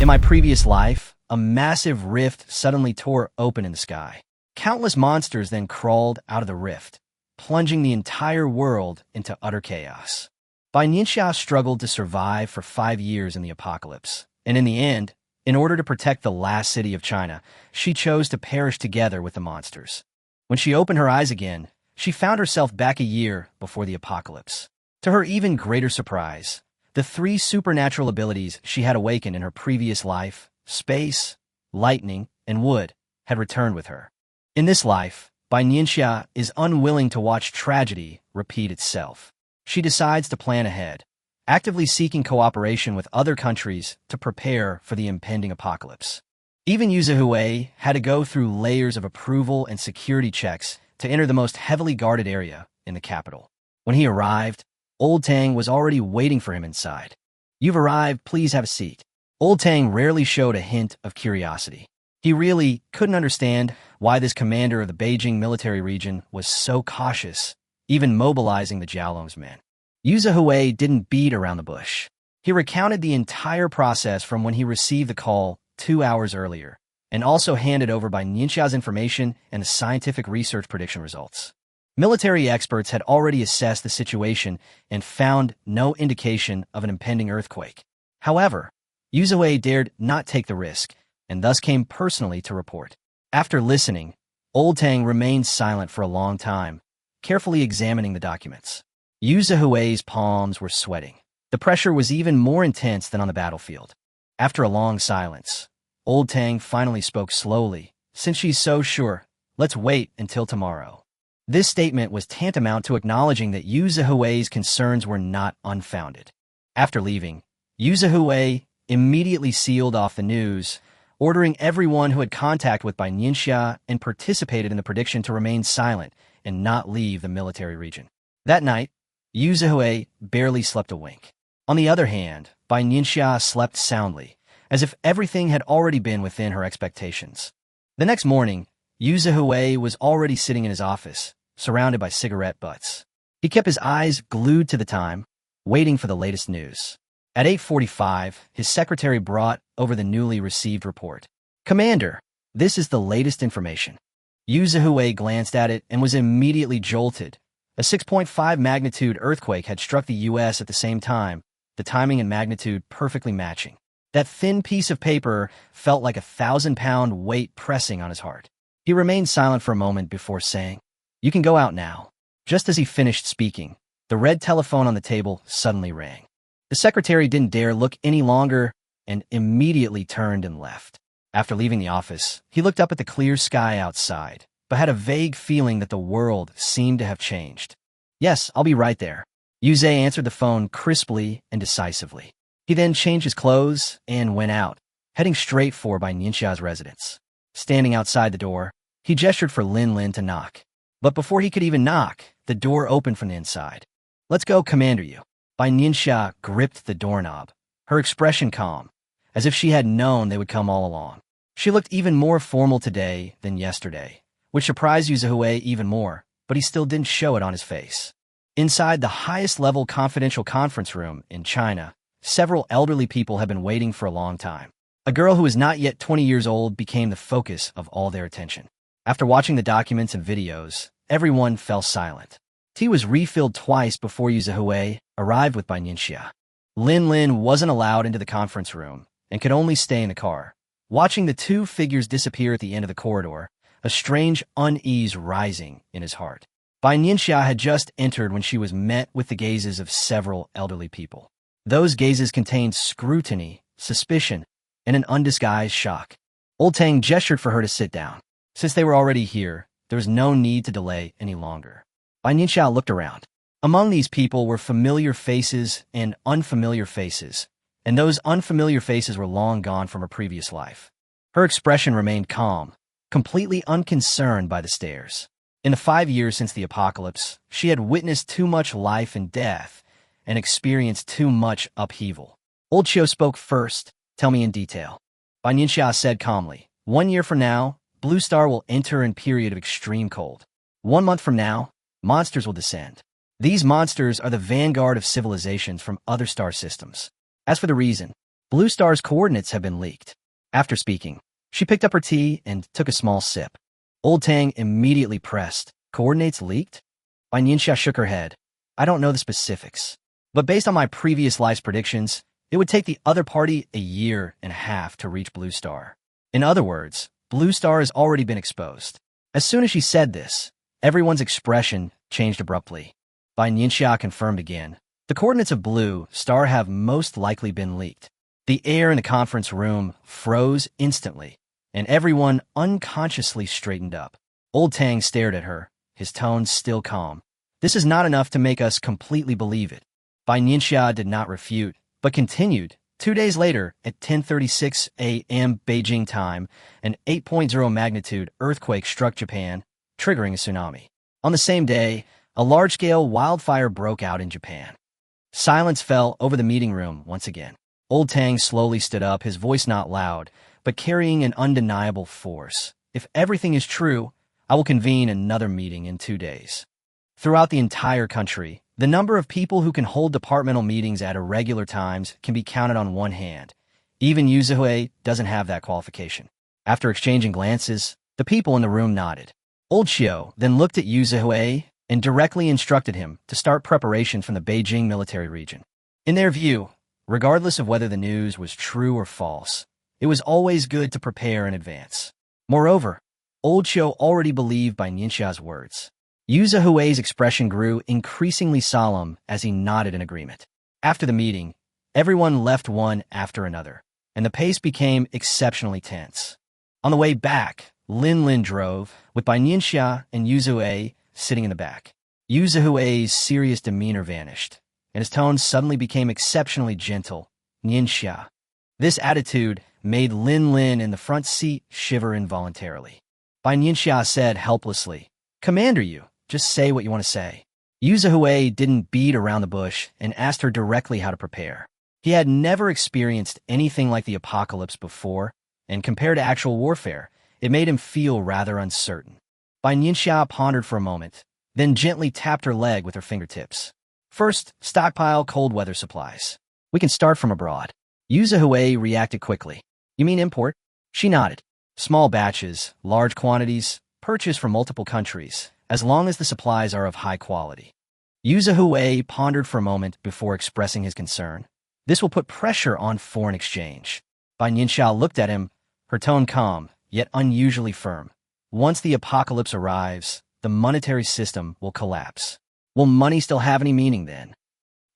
In my previous life, a massive rift suddenly tore open in the sky. Countless monsters then crawled out of the rift, plunging the entire world into utter chaos. Bai Nianxia struggled to survive for 5 years in the apocalypse, and in the end, in order to protect the last city of China, she chose to perish together with the monsters. When she opened her eyes again, she found herself back a year before the apocalypse. To her even greater surprise, the 3 supernatural abilities she had awakened in her previous life, space, lightning, and wood, had returned with her. In this life, Bai Nianxia is unwilling to watch tragedy repeat itself. She decides to plan ahead, actively seeking cooperation with other countries to prepare for the impending apocalypse. Even Yu Zihui had to go through layers of approval and security checks to enter the most heavily guarded area in the capital. When he arrived, Old Tang was already waiting for him inside. "You've arrived, please have a seat." Old Tang rarely showed a hint of curiosity. He really couldn't understand why this commander of the Beijing military region was so cautious, even mobilizing the Jiaolong's men. Yu Zihui didn't beat around the bush. He recounted the entire process from when he received the call 2 hours earlier, and also handed over Bai Nianxia's information and the scientific research prediction results. Military experts had already assessed the situation and found no indication of an impending earthquake. However, Yu Zihui dared not take the risk, and thus came personally to report. After listening, Old Tang remained silent for a long time, carefully examining the documents. Yu Zihui's palms were sweating. The pressure was even more intense than on the battlefield. After a long silence, Old Tang finally spoke slowly. "Since she's so sure, let's wait until tomorrow." This statement was tantamount to acknowledging that Yu Zihui's concerns were not unfounded. After leaving, Yu Zihui immediately sealed off the news, ordering everyone who had contact with Bai Nianxia and participated in the prediction to remain silent and not leave the military region. That night, Yu Zihui barely slept a wink. On the other hand, Bai Nianxia slept soundly, as if everything had already been within her expectations. The next morning, Yu Zihui was already sitting in his office, surrounded by cigarette butts. He kept his eyes glued to the time, waiting for the latest news. At 8:45, his secretary brought over the newly received report. "Commander, this is the latest information." Yu Zihui glanced at it and was immediately jolted. A 6.5 magnitude earthquake had struck the U.S. at the same time, the timing and magnitude perfectly matching. That thin piece of paper felt like a 1,000-pound weight pressing on his heart. He remained silent for a moment before saying, "You can go out now." Just as he finished speaking, the red telephone on the table suddenly rang. The secretary didn't dare look any longer and immediately turned and left. After leaving the office, he looked up at the clear sky outside, but had a vague feeling that the world seemed to have changed. "Yes, I'll be right there." Yu Zhe answered the phone crisply and decisively. He then changed his clothes and went out, heading straight for Bai Nianxia's residence. Standing outside the door, he gestured for Lin Lin to knock. But before he could even knock, the door opened from the inside. "Let's go, Commander Yu." Bai Nianxia gripped the doorknob, her expression calm, as if she had known they would come all along. She looked even more formal today than yesterday, which surprised Yu Zihui even more, but he still didn't show it on his face. Inside the highest-level confidential conference room in China, several elderly people had been waiting for a long time. A girl who was not yet 20 years old became the focus of all their attention. After watching the documents and videos, everyone fell silent. Tea was refilled twice before Yu Zihui arrived with Bai Nianxia. Lin Lin wasn't allowed into the conference room and could only stay in the car. Watching the 2 figures disappear at the end of the corridor, a strange unease rising in his heart. Bai Nianxia had just entered when she was met with the gazes of several elderly people. Those gazes contained scrutiny, suspicion, and an undisguised shock. Old Tang gestured for her to sit down. Since they were already here, there was no need to delay any longer. Bai Nianxia looked around. Among these people were familiar faces and unfamiliar faces, and those unfamiliar faces were long gone from her previous life. Her expression remained calm, completely unconcerned by the stares. In the 5 years since the apocalypse, she had witnessed too much life and death and experienced too much upheaval. Old Chiu spoke first. "Tell me in detail." Bai Nianxia said calmly, 1 year from now, Blue Star will enter a period of extreme cold. 1 month from now, monsters will descend. These monsters are the vanguard of civilizations from other star systems. As for the reason, Blue Star's coordinates have been leaked. After speaking, she picked up her tea and took a small sip. Old Tang immediately pressed. Coordinates leaked? Bai Nianxia shook her head. I don't know the specifics, but based on my previous life's predictions, it would take the other party a year and a half to reach Blue Star. In other words, Blue Star has already been exposed. As soon as she said this, everyone's expression changed abruptly. Bai Nianxia confirmed again. The coordinates of Blue Star have most likely been leaked. The air in the conference room froze instantly, and everyone unconsciously straightened up. Old Tang stared at her, his tone still calm. This is not enough to make us completely believe it. Bai Nianxia did not refute, but continued. 2 days later, at 10:36 a.m. Beijing time, an 8.0 magnitude earthquake struck Japan, triggering a tsunami. On the same day, a large-scale wildfire broke out in Japan. Silence fell over the meeting room once again. Old Tang slowly stood up, his voice not loud, but carrying an undeniable force. If everything is true, I will convene another meeting in 2 days. Throughout the entire country, the number of people who can hold departmental meetings at irregular times can be counted on one hand. Even Yu Zihui doesn't have that qualification. After exchanging glances, the people in the room nodded. Old Xiao then looked at Yu Zihui and directly instructed him to start preparation from the Beijing military region. In their view, regardless of whether the news was true or false, it was always good to prepare in advance. Moreover, Old Xiao already believed Bai Nianxia's words. Yu Zihui's expression grew increasingly solemn as he nodded in agreement. After the meeting, everyone left one after another, and the pace became exceptionally tense. On the way back, Lin drove, with Bai Nianxia and Yu Zihui sitting in the back. Yu Zihui's serious demeanor vanished, and his tone suddenly became exceptionally gentle. Nianxia. This attitude made Lin in the front seat shiver involuntarily. Bai Nianxia said helplessly, Commander Yu, just say what you want to say. Yu Zihui didn't beat around the bush and asked her directly how to prepare. He had never experienced anything like the apocalypse before, and compared to actual warfare, it made him feel rather uncertain. Bai Nianxia pondered for a moment, then gently tapped her leg with her fingertips. First, stockpile cold weather supplies. We can start from abroad. Yu Zihui reacted quickly. You mean import? She nodded. Small batches, large quantities, purchased from multiple countries, as long as the supplies are of high quality. Yu Zihui pondered for a moment before expressing his concern. This will put pressure on foreign exchange. Bai Nianxia looked at him, her tone calm, yet unusually firm. Once the apocalypse arrives, the monetary system will collapse. Will money still have any meaning then?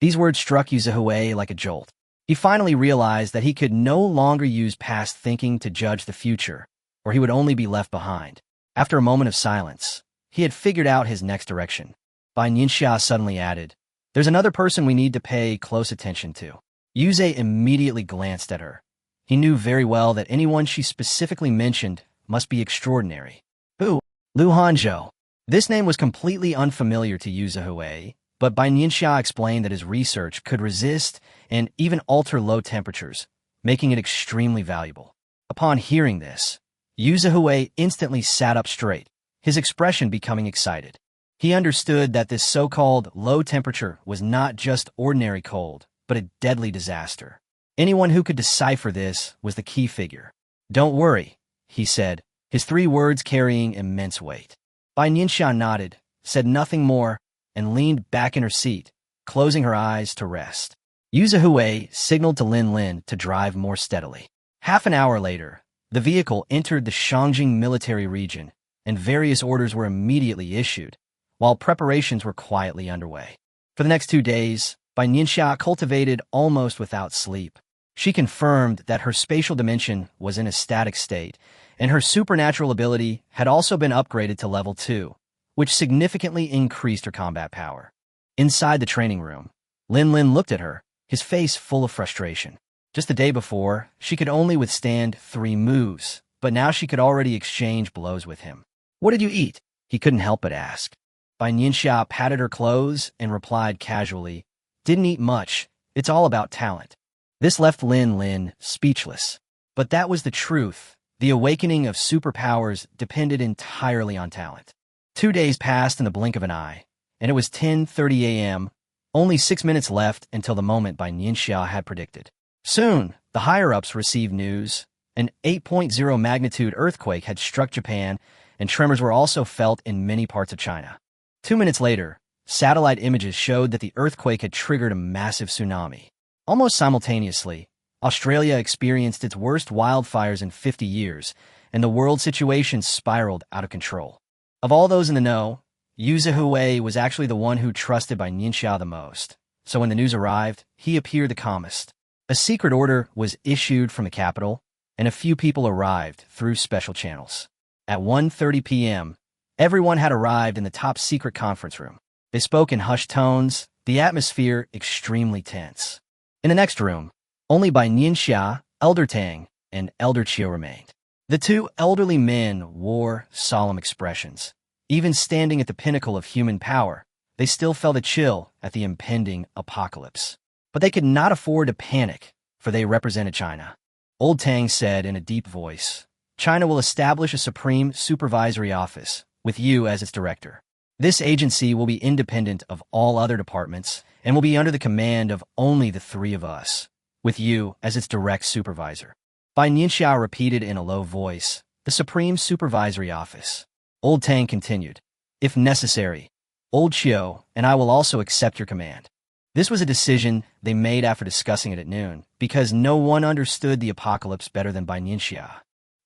These words struck Yu Zihui like a jolt. He finally realized that he could no longer use past thinking to judge the future, or he would only be left behind. After a moment of silence, he had figured out his next direction. Bai Nianxia suddenly added, There's another person we need to pay close attention to. Yu Zhe immediately glanced at her. He knew very well that anyone she specifically mentioned must be extraordinary. Who? Lu Hanzhou. This name was completely unfamiliar to Yu Zihui, but Bai Nianxia explained that his research could resist and even alter low temperatures, making it extremely valuable. Upon hearing this, Yu Zihui instantly sat up straight, his expression becoming excited. He understood that this so-called low temperature was not just ordinary cold, but a deadly disaster. Anyone who could decipher this was the key figure. Don't worry, he said, his 3 words carrying immense weight. Bai Nianxia nodded, said nothing more, and leaned back in her seat, closing her eyes to rest. Yu Zihui signaled to Lin to drive more steadily. Half an hour later, the vehicle entered the Shangjing military region, and various orders were immediately issued, while preparations were quietly underway. For the next 2 days, Bai Nianxia cultivated almost without sleep. She confirmed that her spatial dimension was in a static state, and her supernatural ability had also been upgraded to level 2, which significantly increased her combat power. Inside the training room, Lin looked at her, his face full of frustration. Just the day before, she could only withstand 3 moves, but now she could already exchange blows with him. What did you eat? He couldn't help but ask. Bai Nianxia patted her clothes and replied casually, Didn't eat much, it's all about talent. This left Lin speechless. But that was the truth. The awakening of superpowers depended entirely on talent. 2 days passed in the blink of an eye, and it was 10:30 a.m., only 6 minutes left until the moment Bai Nianxia had predicted. Soon, The higher-ups received news. An 8.0 magnitude earthquake had struck Japan, and tremors were also felt in many parts of China. 2 minutes later, satellite images showed that the earthquake had triggered a massive tsunami. Almost simultaneously, Australia experienced its worst wildfires in 50 years, and the world situation spiraled out of control. Of all those in the know, Yu Zihui was actually the one who trusted Bai Nianxia the most. So when the news arrived, he appeared the calmest. A secret order was issued from the capital, and a few people arrived through special channels. At 1:30 p.m., everyone had arrived in the top-secret conference room. They spoke in hushed tones, the atmosphere extremely tense. In the next room, only Bai Nianxia, Elder Tang, and Elder Qiu remained. The two elderly men wore solemn expressions. Even standing at the pinnacle of human power, they still felt a chill at the impending apocalypse. But they could not afford to panic, for they represented China. Old Tang said in a deep voice, China will establish a supreme supervisory office, with you as its director. This agency will be independent of all other departments and will be under the command of only the three of us, with you as its direct supervisor. Bai Nianxia repeated in a low voice, the Supreme Supervisory Office. Old Tang continued, if necessary, Old Qiu and I will also accept your command. This was a decision they made after discussing it at noon, because no one understood the apocalypse better than Bai Nianxia.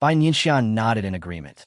Bai Nianxia nodded in agreement.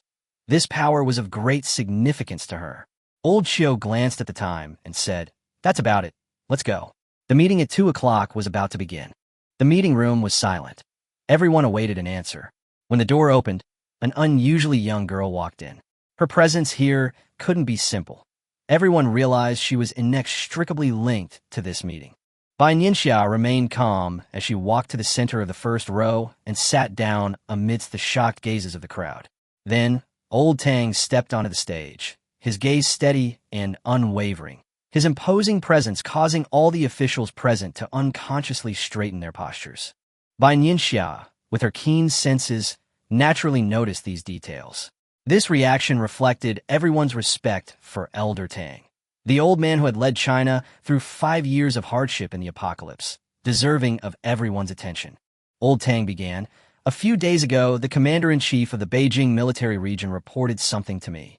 This power was of great significance to her. Old Qiu glanced at the time and said, that's about it. Let's go. The meeting at 2 o'clock was about to begin. The meeting room was silent. Everyone awaited an answer. When the door opened, an unusually young girl walked in. Her presence here couldn't be simple. Everyone realized she was inextricably linked to this meeting. Bai Nianxia remained calm as she walked to the center of the first row and sat down amidst the shocked gazes of the crowd. Then, Old Tang stepped onto the stage, his gaze steady and unwavering, his imposing presence causing all the officials present to unconsciously straighten their postures. Bai Nianxia, with her keen senses, naturally noticed these details. This reaction reflected everyone's respect for Elder Tang, the old man who had led China through 5 years of hardship in the apocalypse, deserving of everyone's attention. Old Tang began, a few days ago, the commander-in-chief of the Beijing military region reported something to me.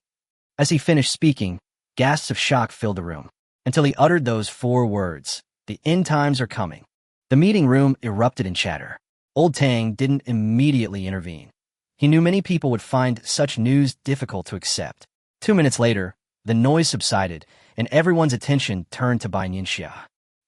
As he finished speaking, gasps of shock filled the room, until he uttered those 4 words, the end times are coming. The meeting room erupted in chatter. Old Tang didn't immediately intervene. He knew many people would find such news difficult to accept. 2 minutes later, the noise subsided, and everyone's attention turned to Bai Nianxia.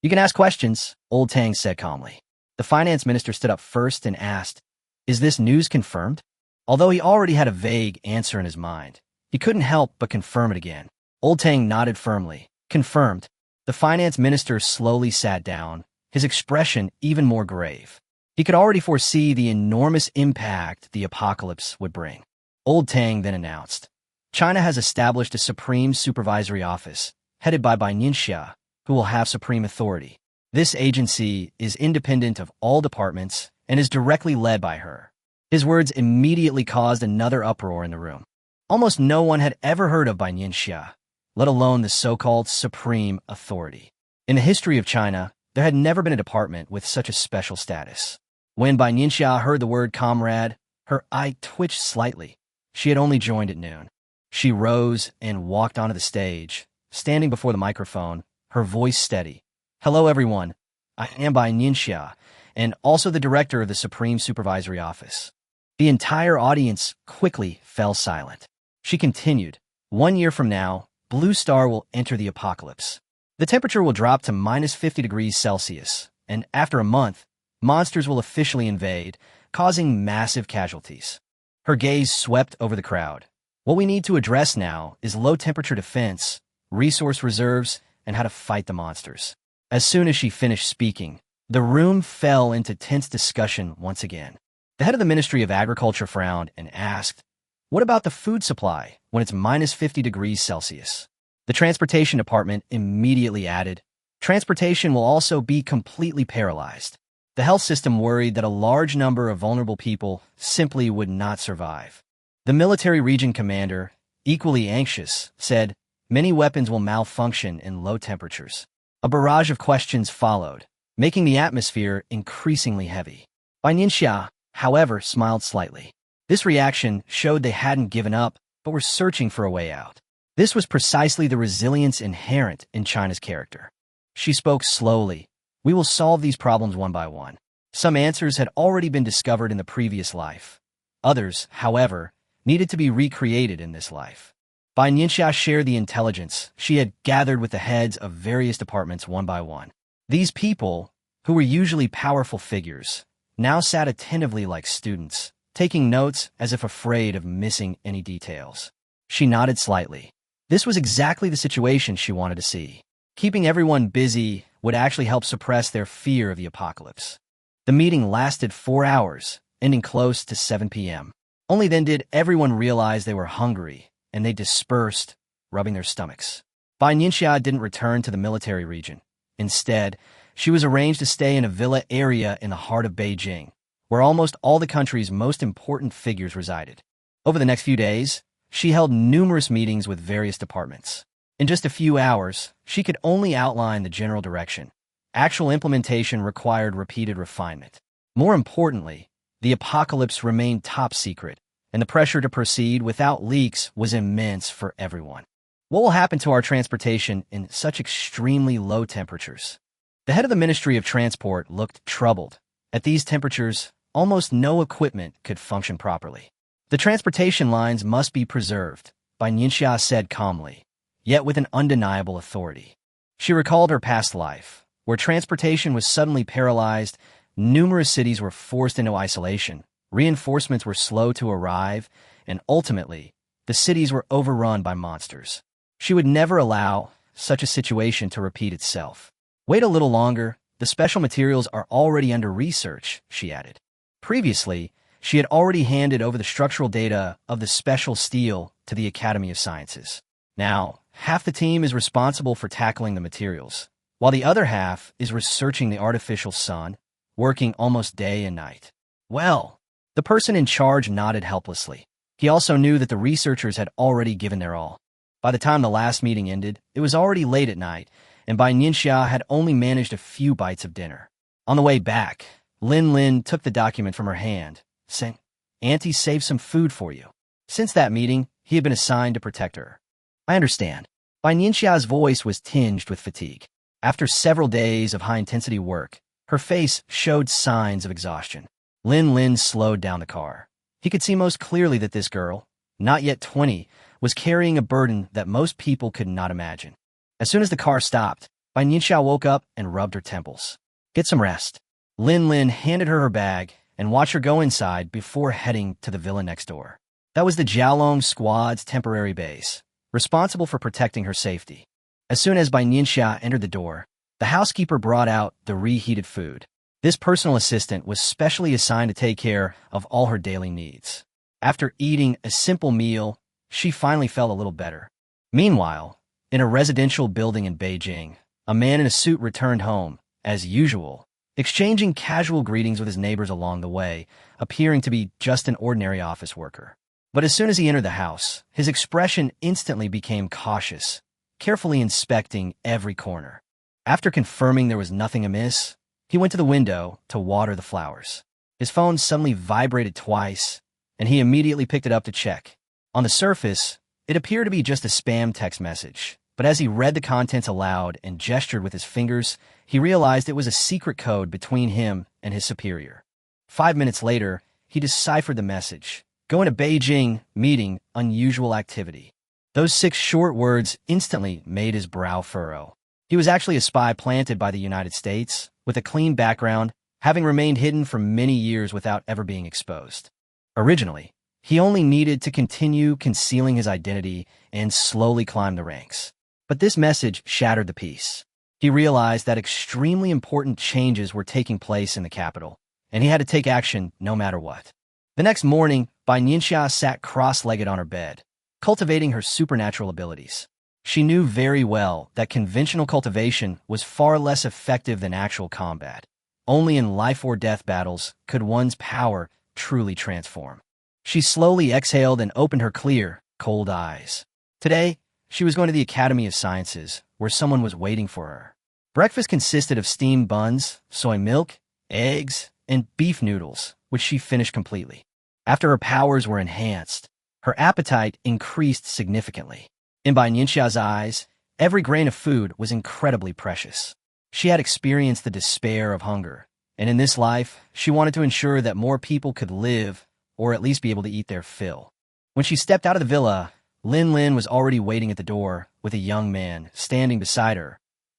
You can ask questions, Old Tang said calmly. The finance minister stood up first and asked, is this news confirmed? Although he already had a vague answer in his mind, he couldn't help but confirm it again. Old Tang nodded firmly. Confirmed. The finance minister slowly sat down, his expression even more grave. He could already foresee the enormous impact the apocalypse would bring. Old Tang then announced, China has established a supreme supervisory office, headed by Bai Nianxia, who will have supreme authority. This agency is independent of all departments and is directly led by her. His words immediately caused another uproar in the room. Almost no one had ever heard of Bai Nianxia, let alone the so-called supreme authority. In the history of China, there had never been a department with such a special status. When Bai Nianxia heard the word comrade, her eye twitched slightly. She had only joined at noon. She rose and walked onto the stage, standing before the microphone, her voice steady. Hello, everyone. I am Bai Nianxia, and also the director of the Supreme Supervisory Office. The entire audience quickly fell silent. She continued, 1 year from now, Blue Star will enter the apocalypse. The temperature will drop to minus 50 degrees Celsius, and after a month, monsters will officially invade, causing massive casualties. Her gaze swept over the crowd. What we need to address now is low-temperature defense, resource reserves, and how to fight the monsters. As soon as she finished speaking, the room fell into tense discussion once again. The head of the Ministry of Agriculture frowned and asked, what about the food supply when it's minus 50 degrees Celsius? The Transportation Department immediately added, transportation will also be completely paralyzed. The health system worried that a large number of vulnerable people simply would not survive. The military region commander, equally anxious, said, many weapons will malfunction in low temperatures. A barrage of questions followed, making the atmosphere increasingly heavy. Bai Nianxia, however, smiled slightly. This reaction showed they hadn't given up, but were searching for a way out. This was precisely the resilience inherent in China's character. She spoke slowly. We will solve these problems one by one. Some answers had already been discovered in the previous life. Others, however, needed to be recreated in this life. Bai Nianxia shared the intelligence she had gathered with the heads of various departments one by one. These people, who were usually powerful figures, now sat attentively like students, taking notes as if afraid of missing any details. She nodded slightly. This was exactly the situation she wanted to see. Keeping everyone busy would actually help suppress their fear of the apocalypse. The meeting lasted 4 hours, ending close to 7 p.m. Only then did everyone realize they were hungry, and they dispersed, rubbing their stomachs. Bai Nianxia didn't return to the military region. Instead, she was arranged to stay in a villa area in the heart of Beijing, where almost all the country's most important figures resided. Over the next few days, she held numerous meetings with various departments. In just a few hours, she could only outline the general direction. Actual implementation required repeated refinement. More importantly, the apocalypse remained top secret, and the pressure to proceed without leaks was immense for everyone. What will happen to our transportation in such extremely low temperatures? The head of the Ministry of Transport looked troubled. At these temperatures, almost no equipment could function properly. The transportation lines must be preserved, Bai Nianxia said calmly, yet with an undeniable authority. She recalled her past life, where transportation was suddenly paralyzed, numerous cities were forced into isolation, reinforcements were slow to arrive, and ultimately, the cities were overrun by monsters. She would never allow such a situation to repeat itself. Wait a little longer, the special materials are already under research, she added. Previously, she had already handed over the structural data of the special steel to the Academy of Sciences. Now, half the team is responsible for tackling the materials, while the other half is researching the artificial sun, working almost day and night. Well, the person in charge nodded helplessly. He also knew that the researchers had already given their all. By the time the last meeting ended, it was already late at night, and Bai Nianxia had only managed a few bites of dinner. On the way back, Lin took the document from her hand, saying, "Auntie saved some food for you." Since that meeting, he had been assigned to protect her. "I understand." Bai Nianxia's voice was tinged with fatigue. After several days of high-intensity work, her face showed signs of exhaustion. Lin slowed down the car. He could see most clearly that this girl, not yet 20, was carrying a burden that most people could not imagine. As soon as the car stopped, Bai Nianxia woke up and rubbed her temples. "Get some rest." Lin handed her bag and watched her go inside before heading to the villa next door. That was the Jiaolong Squad's temporary base, responsible for protecting her safety. As soon as Bai Nianxia entered the door, the housekeeper brought out the reheated food. This personal assistant was specially assigned to take care of all her daily needs. After eating a simple meal, she finally felt a little better. Meanwhile, in a residential building in Beijing, a man in a suit returned home, as usual, exchanging casual greetings with his neighbors along the way, appearing to be just an ordinary office worker. But as soon as he entered the house, his expression instantly became cautious, carefully inspecting every corner. After confirming there was nothing amiss, he went to the window to water the flowers. His phone suddenly vibrated twice, and he immediately picked it up to check. On the surface, it appeared to be just a spam text message, but as he read the contents aloud and gestured with his fingers, he realized it was a secret code between him and his superior. 5 minutes later, he deciphered the message. "Going to Beijing, meeting, unusual activity." Those 6 short words instantly made his brow furrow. He was actually a spy planted by the United States, with a clean background, having remained hidden for many years without ever being exposed. Originally, he only needed to continue concealing his identity and slowly climb the ranks. But this message shattered the peace. He realized that extremely important changes were taking place in the capital, and he had to take action no matter what. The next morning, Bai Nianxia sat cross-legged on her bed, cultivating her supernatural abilities. She knew very well that conventional cultivation was far less effective than actual combat. Only in life-or-death battles could one's power truly transform. She slowly exhaled and opened her clear, cold eyes. Today, she was going to the Academy of Sciences, where someone was waiting for her. Breakfast consisted of steamed buns, soy milk, eggs, and beef noodles, which she finished completely. After her powers were enhanced, her appetite increased significantly. In Bai Nianxia's eyes, every grain of food was incredibly precious. She had experienced the despair of hunger, and in this life, she wanted to ensure that more people could live or at least be able to eat their fill. When she stepped out of the villa, Lin Lin was already waiting at the door with a young man standing beside her,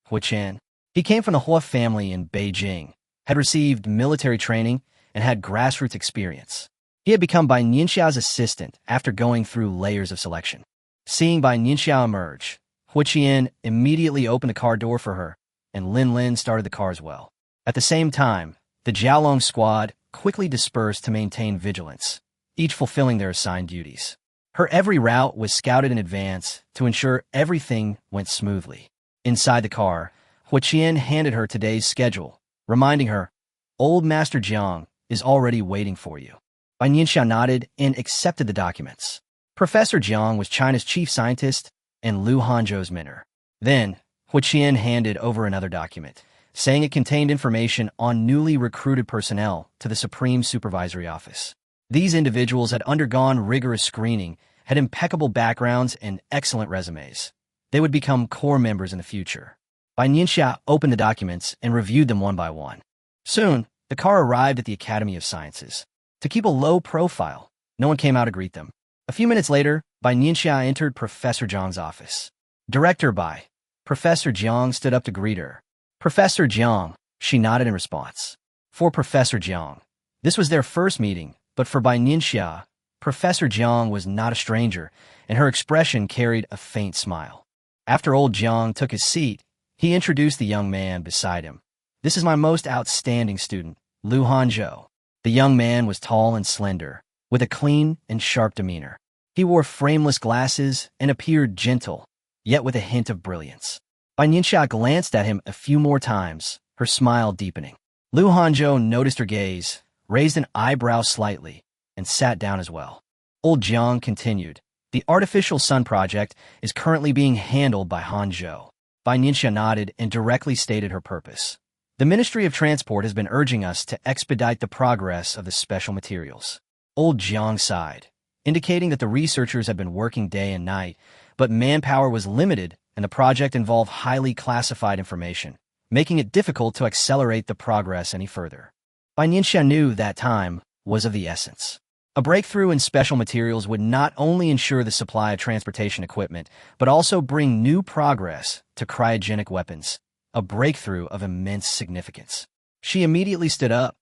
Hu Chen. He came from the Hua family in Beijing, had received military training, and had grassroots experience. He had become Bai Nianxia's assistant after going through layers of selection. Seeing Bai Nianxia emerge, Hu Chen immediately opened the car door for her, and Lin Lin started the car as well. At the same time, the Jiaolong squad quickly dispersed to maintain vigilance, each fulfilling their assigned duties. Her every route was scouted in advance to ensure everything went smoothly. Inside the car, Hu Chen handed her today's schedule, reminding her, "Old Master Jiang is already waiting for you." Bai Nianxia nodded and accepted the documents. Professor Jiang was China's chief scientist and Lu Hanzhou's mentor. Then, Hu Chen handed over another document, saying it contained information on newly recruited personnel to the Supreme Supervisory Office. These individuals had undergone rigorous screening, had impeccable backgrounds, and excellent resumes. They would become core members in the future. Bai Nianxia opened the documents and reviewed them one by one. Soon, the car arrived at the Academy of Sciences. To keep a low profile, no one came out to greet them. A few minutes later, Bai Nianxia entered Professor Jiang's office. "Director Bai." Professor Jiang stood up to greet her. "Professor Jiang," she nodded in response. For Professor Jiang, this was their first meeting, but for Bai Nianxia, Professor Jiang was not a stranger, and her expression carried a faint smile. After old Jiang took his seat, he introduced the young man beside him. "This is my most outstanding student, Lu Hanzhou." The young man was tall and slender, with a clean and sharp demeanor. He wore frameless glasses and appeared gentle, yet with a hint of brilliance. Bai Nianxia glanced at him a few more times, her smile deepening. Lu Hanzhou noticed her gaze, raised an eyebrow slightly, and sat down as well. Old Jiang continued, "The artificial sun project is currently being handled by Hanzhou." Bai Nianxia nodded and directly stated her purpose. "The Ministry of Transport has been urging us to expedite the progress of the special materials." Old Jiang sighed, indicating that the researchers had been working day and night, but manpower was limited and the project involved highly classified information, making it difficult to accelerate the progress any further. Bai Nianxia knew that time was of the essence. A breakthrough in special materials would not only ensure the supply of transportation equipment, but also bring new progress to cryogenic weapons, a breakthrough of immense significance. She immediately stood up.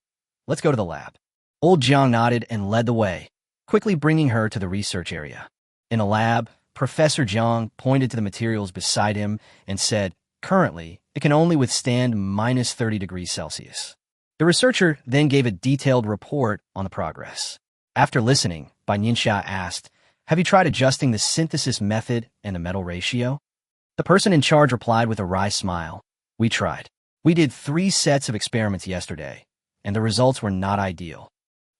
"Let's go to the lab." Old Jiang nodded and led the way, quickly bringing her to the research area. In a lab, Professor Jiang pointed to the materials beside him and said, "Currently, it can only withstand minus 30 degrees Celsius." The researcher then gave a detailed report on the progress. After listening, Bai Nianxia asked, "Have you tried adjusting the synthesis method and the metal ratio?" The person in charge replied with a wry smile, "We tried. We did 3 sets of experiments yesterday, and the results were not ideal."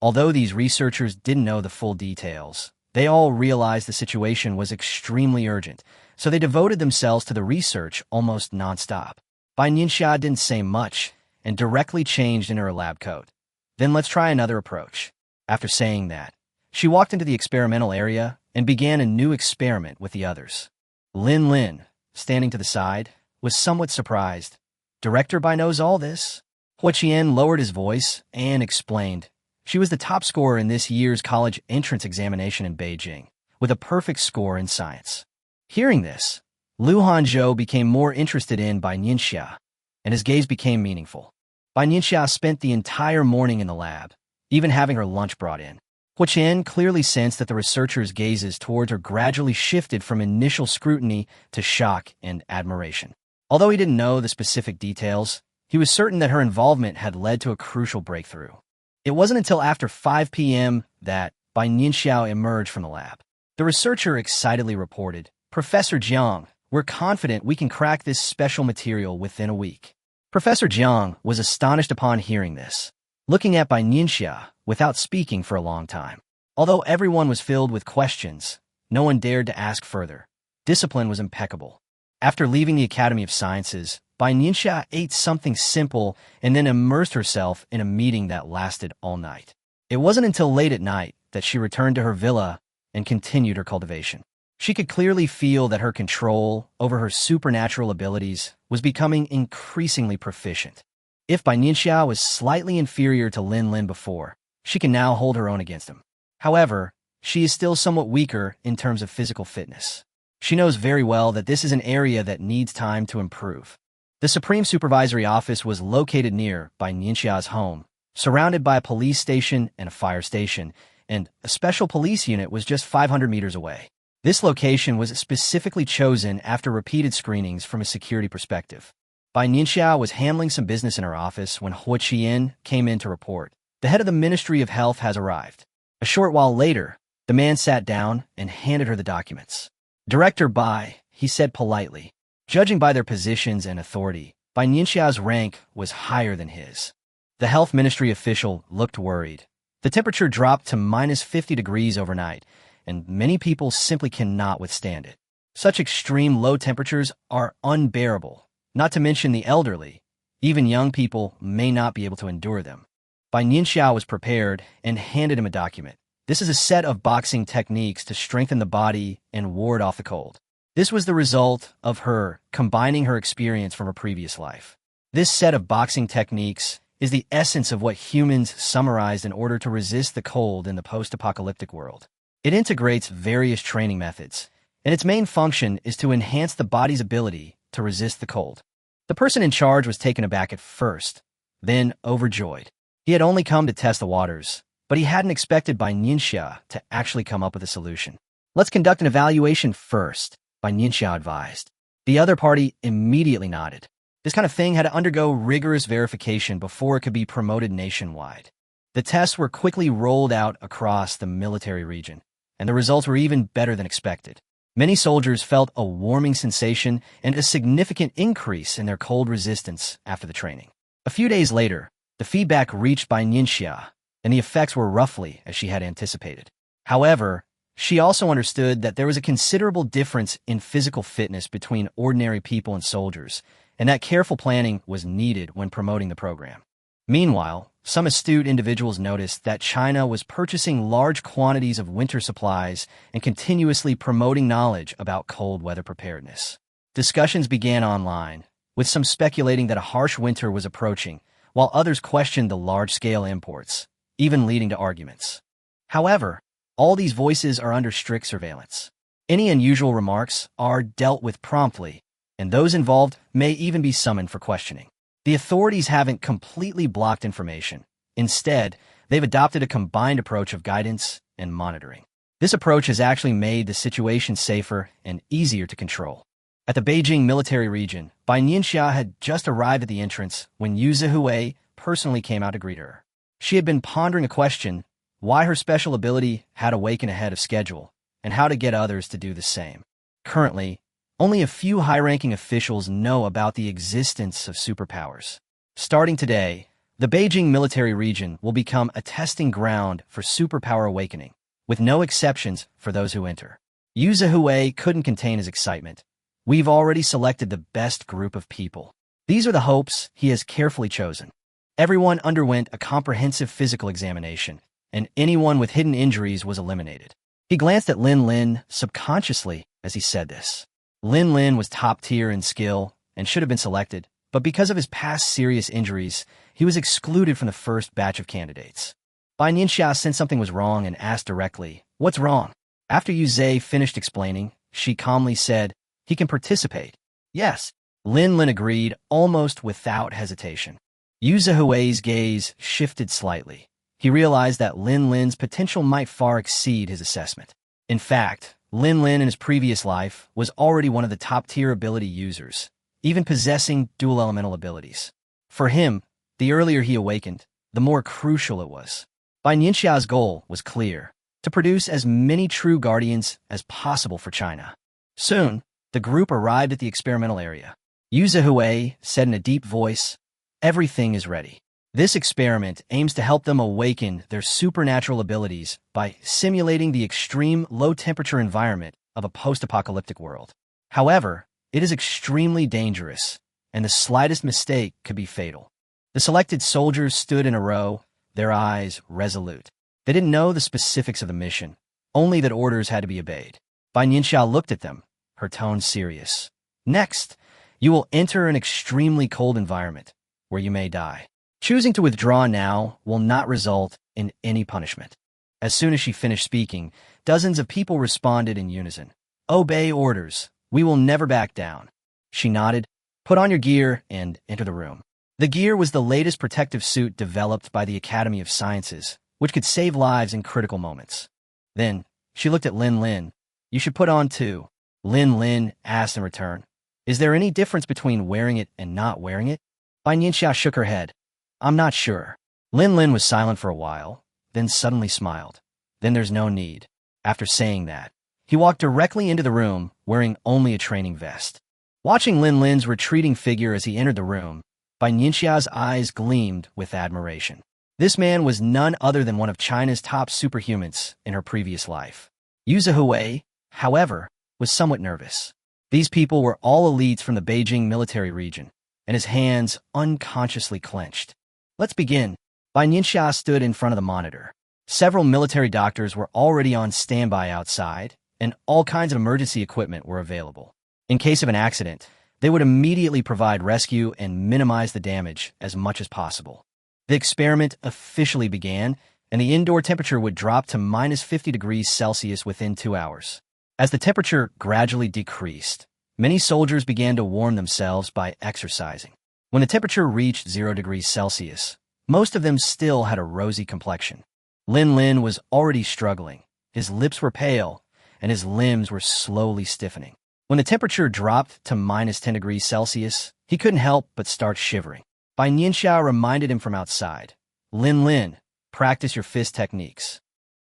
Although these researchers didn't know the full details, they all realized the situation was extremely urgent, so they devoted themselves to the research almost nonstop. Bai Nianxia didn't say much and directly changed into her lab coat. "Then let's try another approach." After saying that, she walked into the experimental area and began a new experiment with the others. Lin Lin, standing to the side, was somewhat surprised. "Director Bai knows all this?" Hu Chen lowered his voice and explained. She was the top scorer in this year's college entrance examination in Beijing, with a perfect score in science. Hearing this, Lu Hanzhou became more interested in Bai Nianxia, and his gaze became meaningful. Bai Nianxia spent the entire morning in the lab, even having her lunch brought in. Hu Chen clearly sensed that the researchers' gazes towards her gradually shifted from initial scrutiny to shock and admiration. Although he didn't know the specific details, he was certain that her involvement had led to a crucial breakthrough. It wasn't until after 5 p.m. that Bai Nianxia emerged from the lab. The researcher excitedly reported, "Professor Jiang, we're confident we can crack this special material within a week." Professor Jiang was astonished upon hearing this, looking at Bai Nianxia without speaking for a long time. Although everyone was filled with questions, no one dared to ask further. Discipline was impeccable. After leaving the Academy of Sciences, Bai Nianxia ate something simple and then immersed herself in a meeting that lasted all night. It wasn't until late at night that she returned to her villa and continued her cultivation. She could clearly feel that her control over her supernatural abilities was becoming increasingly proficient. If Bai Nianxia was slightly inferior to Lin Lin before, she can now hold her own against him. However, she is still somewhat weaker in terms of physical fitness. She knows very well that this is an area that needs time to improve. The Supreme Supervisory Office was located near Bai Nianxia's home, surrounded by a police station and a fire station, and a special police unit was just 500 meters away. This location was specifically chosen after repeated screenings from a security perspective. Bai Nianxia was handling some business in her office when Hua Qian came in to report. The head of the Ministry of Health has arrived. A short while later, the man sat down and handed her the documents. Director Bai, he said politely. Judging by their positions and authority, Bai Nianxia's rank was higher than his. The health ministry official looked worried. The temperature dropped to -50 degrees overnight, and many people simply cannot withstand it. Such extreme low temperatures are unbearable, not to mention the elderly. Even young people may not be able to endure them. Bai Nianxia was prepared and handed him a document. This is a set of boxing techniques to strengthen the body and ward off the cold. This was the result of her combining her experience from her previous life. This set of boxing techniques is the essence of what humans summarized in order to resist the cold in the post-apocalyptic world. It integrates various training methods, and its main function is to enhance the body's ability to resist the cold. The person in charge was taken aback at first, then overjoyed. He had only come to test the waters, but he hadn't expected Bai Nianxia to actually come up with a solution. Let's conduct an evaluation first, Bai Nianxia advised. The other party immediately nodded. This kind of thing had to undergo rigorous verification before it could be promoted nationwide. The tests were quickly rolled out across the military region, and the results were even better than expected. Many soldiers felt a warming sensation and a significant increase in their cold resistance after the training. A few days later, the feedback reached Bai Nianxia, and the effects were roughly as she had anticipated. However, she also understood that there was a considerable difference in physical fitness between ordinary people and soldiers, and that careful planning was needed when promoting the program. Meanwhile, some astute individuals noticed that China was purchasing large quantities of winter supplies and continuously promoting knowledge about cold weather preparedness. Discussions began online, with some speculating that a harsh winter was approaching, while others questioned the large-scale imports, even leading to arguments. However, all these voices are under strict surveillance. Any unusual remarks are dealt with promptly, and those involved may even be summoned for questioning. The authorities haven't completely blocked information. Instead, they've adopted a combined approach of guidance and monitoring. This approach has actually made the situation safer and easier to control. At the Beijing military region, Bai Nianxia had just arrived at the entrance when Yu Zihui personally came out to greet her. She had been pondering a question: why her special ability had awakened ahead of schedule, and how to get others to do the same. Currently, only a few high-ranking officials know about the existence of superpowers. Starting today, the Beijing military region will become a testing ground for superpower awakening, with no exceptions for those who enter. Yu Zihui couldn't contain his excitement. We've already selected the best group of people. These are the hopes he has carefully chosen. Everyone underwent a comprehensive physical examination, and anyone with hidden injuries was eliminated. He glanced at Lin Lin subconsciously as he said this. Lin Lin was top tier in skill and should have been selected, but because of his past serious injuries, he was excluded from the first batch of candidates. Bai Nianxia sensed something was wrong and asked directly, "What's wrong?" After Yu Zhe finished explaining, she calmly said, "He can participate." "Yes." Lin Lin agreed almost without hesitation. Yu Zihui's gaze shifted slightly. He realized that Lin Lin's potential might far exceed his assessment. In fact, Lin Lin in his previous life was already one of the top-tier ability users, even possessing dual elemental abilities. For him, the earlier he awakened, the more crucial it was. Bai Nianxia's goal was clear: to produce as many true guardians as possible for China. Soon, the group arrived at the experimental area. Yu Zihui said in a deep voice, "Everything is ready." This experiment aims to help them awaken their supernatural abilities by simulating the extreme low-temperature environment of a post-apocalyptic world. However, it is extremely dangerous, and the slightest mistake could be fatal. The selected soldiers stood in a row, their eyes resolute. They didn't know the specifics of the mission, only that orders had to be obeyed. Bai Nianxia looked at them, her tone serious. Next, you will enter an extremely cold environment, where you may die. Choosing to withdraw now will not result in any punishment. As soon as she finished speaking, dozens of people responded in unison. Obey orders. We will never back down. She nodded. Put on your gear and enter the room. The gear was the latest protective suit developed by the Academy of Sciences, which could save lives in critical moments. Then, she looked at Lin Lin. You should put on too. Lin Lin asked in return. Is there any difference between wearing it and not wearing it? Bai Nianxia shook her head. I'm not sure. Lin Lin was silent for a while, then suddenly smiled. Then there's no need. After saying that, he walked directly into the room, wearing only a training vest. Watching Lin Lin's retreating figure as he entered the room, Bai Nianxia's eyes gleamed with admiration. This man was none other than one of China's top superhumans in her previous life. Yu Zihui, however, was somewhat nervous. These people were all elites from the Beijing military region, and his hands unconsciously clenched. Let's begin. Bai Nianxia stood in front of the monitor. Several military doctors were already on standby outside, and all kinds of emergency equipment were available. In case of an accident, they would immediately provide rescue and minimize the damage as much as possible. The experiment officially began, and the indoor temperature would drop to -50°C within 2 hours. As the temperature gradually decreased, many soldiers began to warm themselves by exercising. When the temperature reached 0°C, most of them still had a rosy complexion. Lin Lin was already struggling. His lips were pale, and his limbs were slowly stiffening. When the temperature dropped to -10°C, he couldn't help but start shivering. Bai Nianxia reminded him from outside. Lin Lin, practice your fist techniques.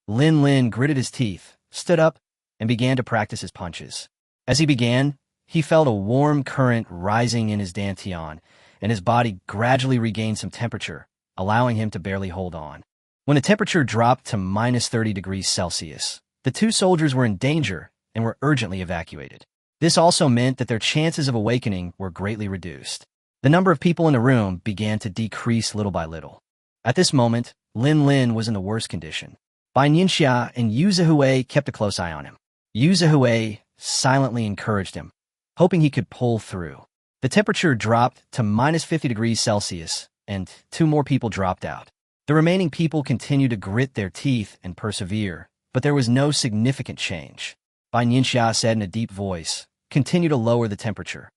Lin Lin gritted his teeth, stood up, and began to practice his punches. As he began, he felt a warm current rising in his dantian, and his body gradually regained some temperature, allowing him to barely hold on. When the temperature dropped to -30°C, the two soldiers were in danger and were urgently evacuated. This also meant that their chances of awakening were greatly reduced. The number of people in the room began to decrease little by little. At this moment, Lin Lin was in the worst condition. Bai Nianxia and Yu Zihui kept a close eye on him. Yu Zihui silently encouraged him, hoping he could pull through. The temperature dropped to -50°C, and 2 more people dropped out. The remaining people continued to grit their teeth and persevere, but there was no significant change. Bai Nianxia said in a deep voice, continue to lower the temperature.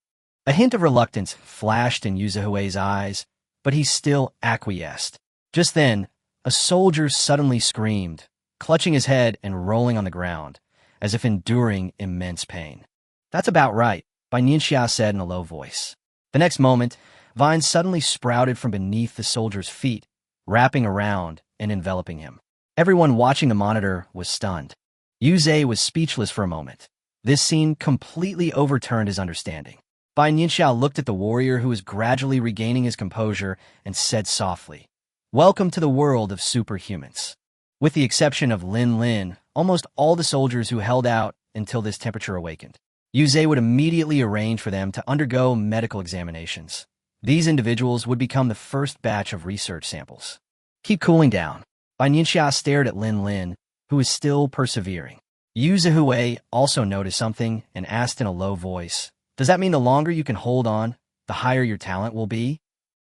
A hint of reluctance flashed in Yu Zihui's eyes, but he still acquiesced. Just then, a soldier suddenly screamed, clutching his head and rolling on the ground, as if enduring immense pain. That's about right, Bai Nianxia said in a low voice. The next moment, vines suddenly sprouted from beneath the soldier's feet, wrapping around and enveloping him. Everyone watching the monitor was stunned. Yu Zhe was speechless for a moment. This scene completely overturned his understanding. Bai Nianxia looked at the warrior who was gradually regaining his composure and said softly, Welcome to the world of superhumans. With the exception of Lin Lin, almost all the soldiers who held out until this temperature awakened. Yu Zhe would immediately arrange for them to undergo medical examinations. These individuals would become the first batch of research samples. Keep cooling down. Bai Nianxia stared at Lin Lin, who was still persevering. Yu Zihui also noticed something and asked in a low voice, Does that mean the longer you can hold on, the higher your talent will be?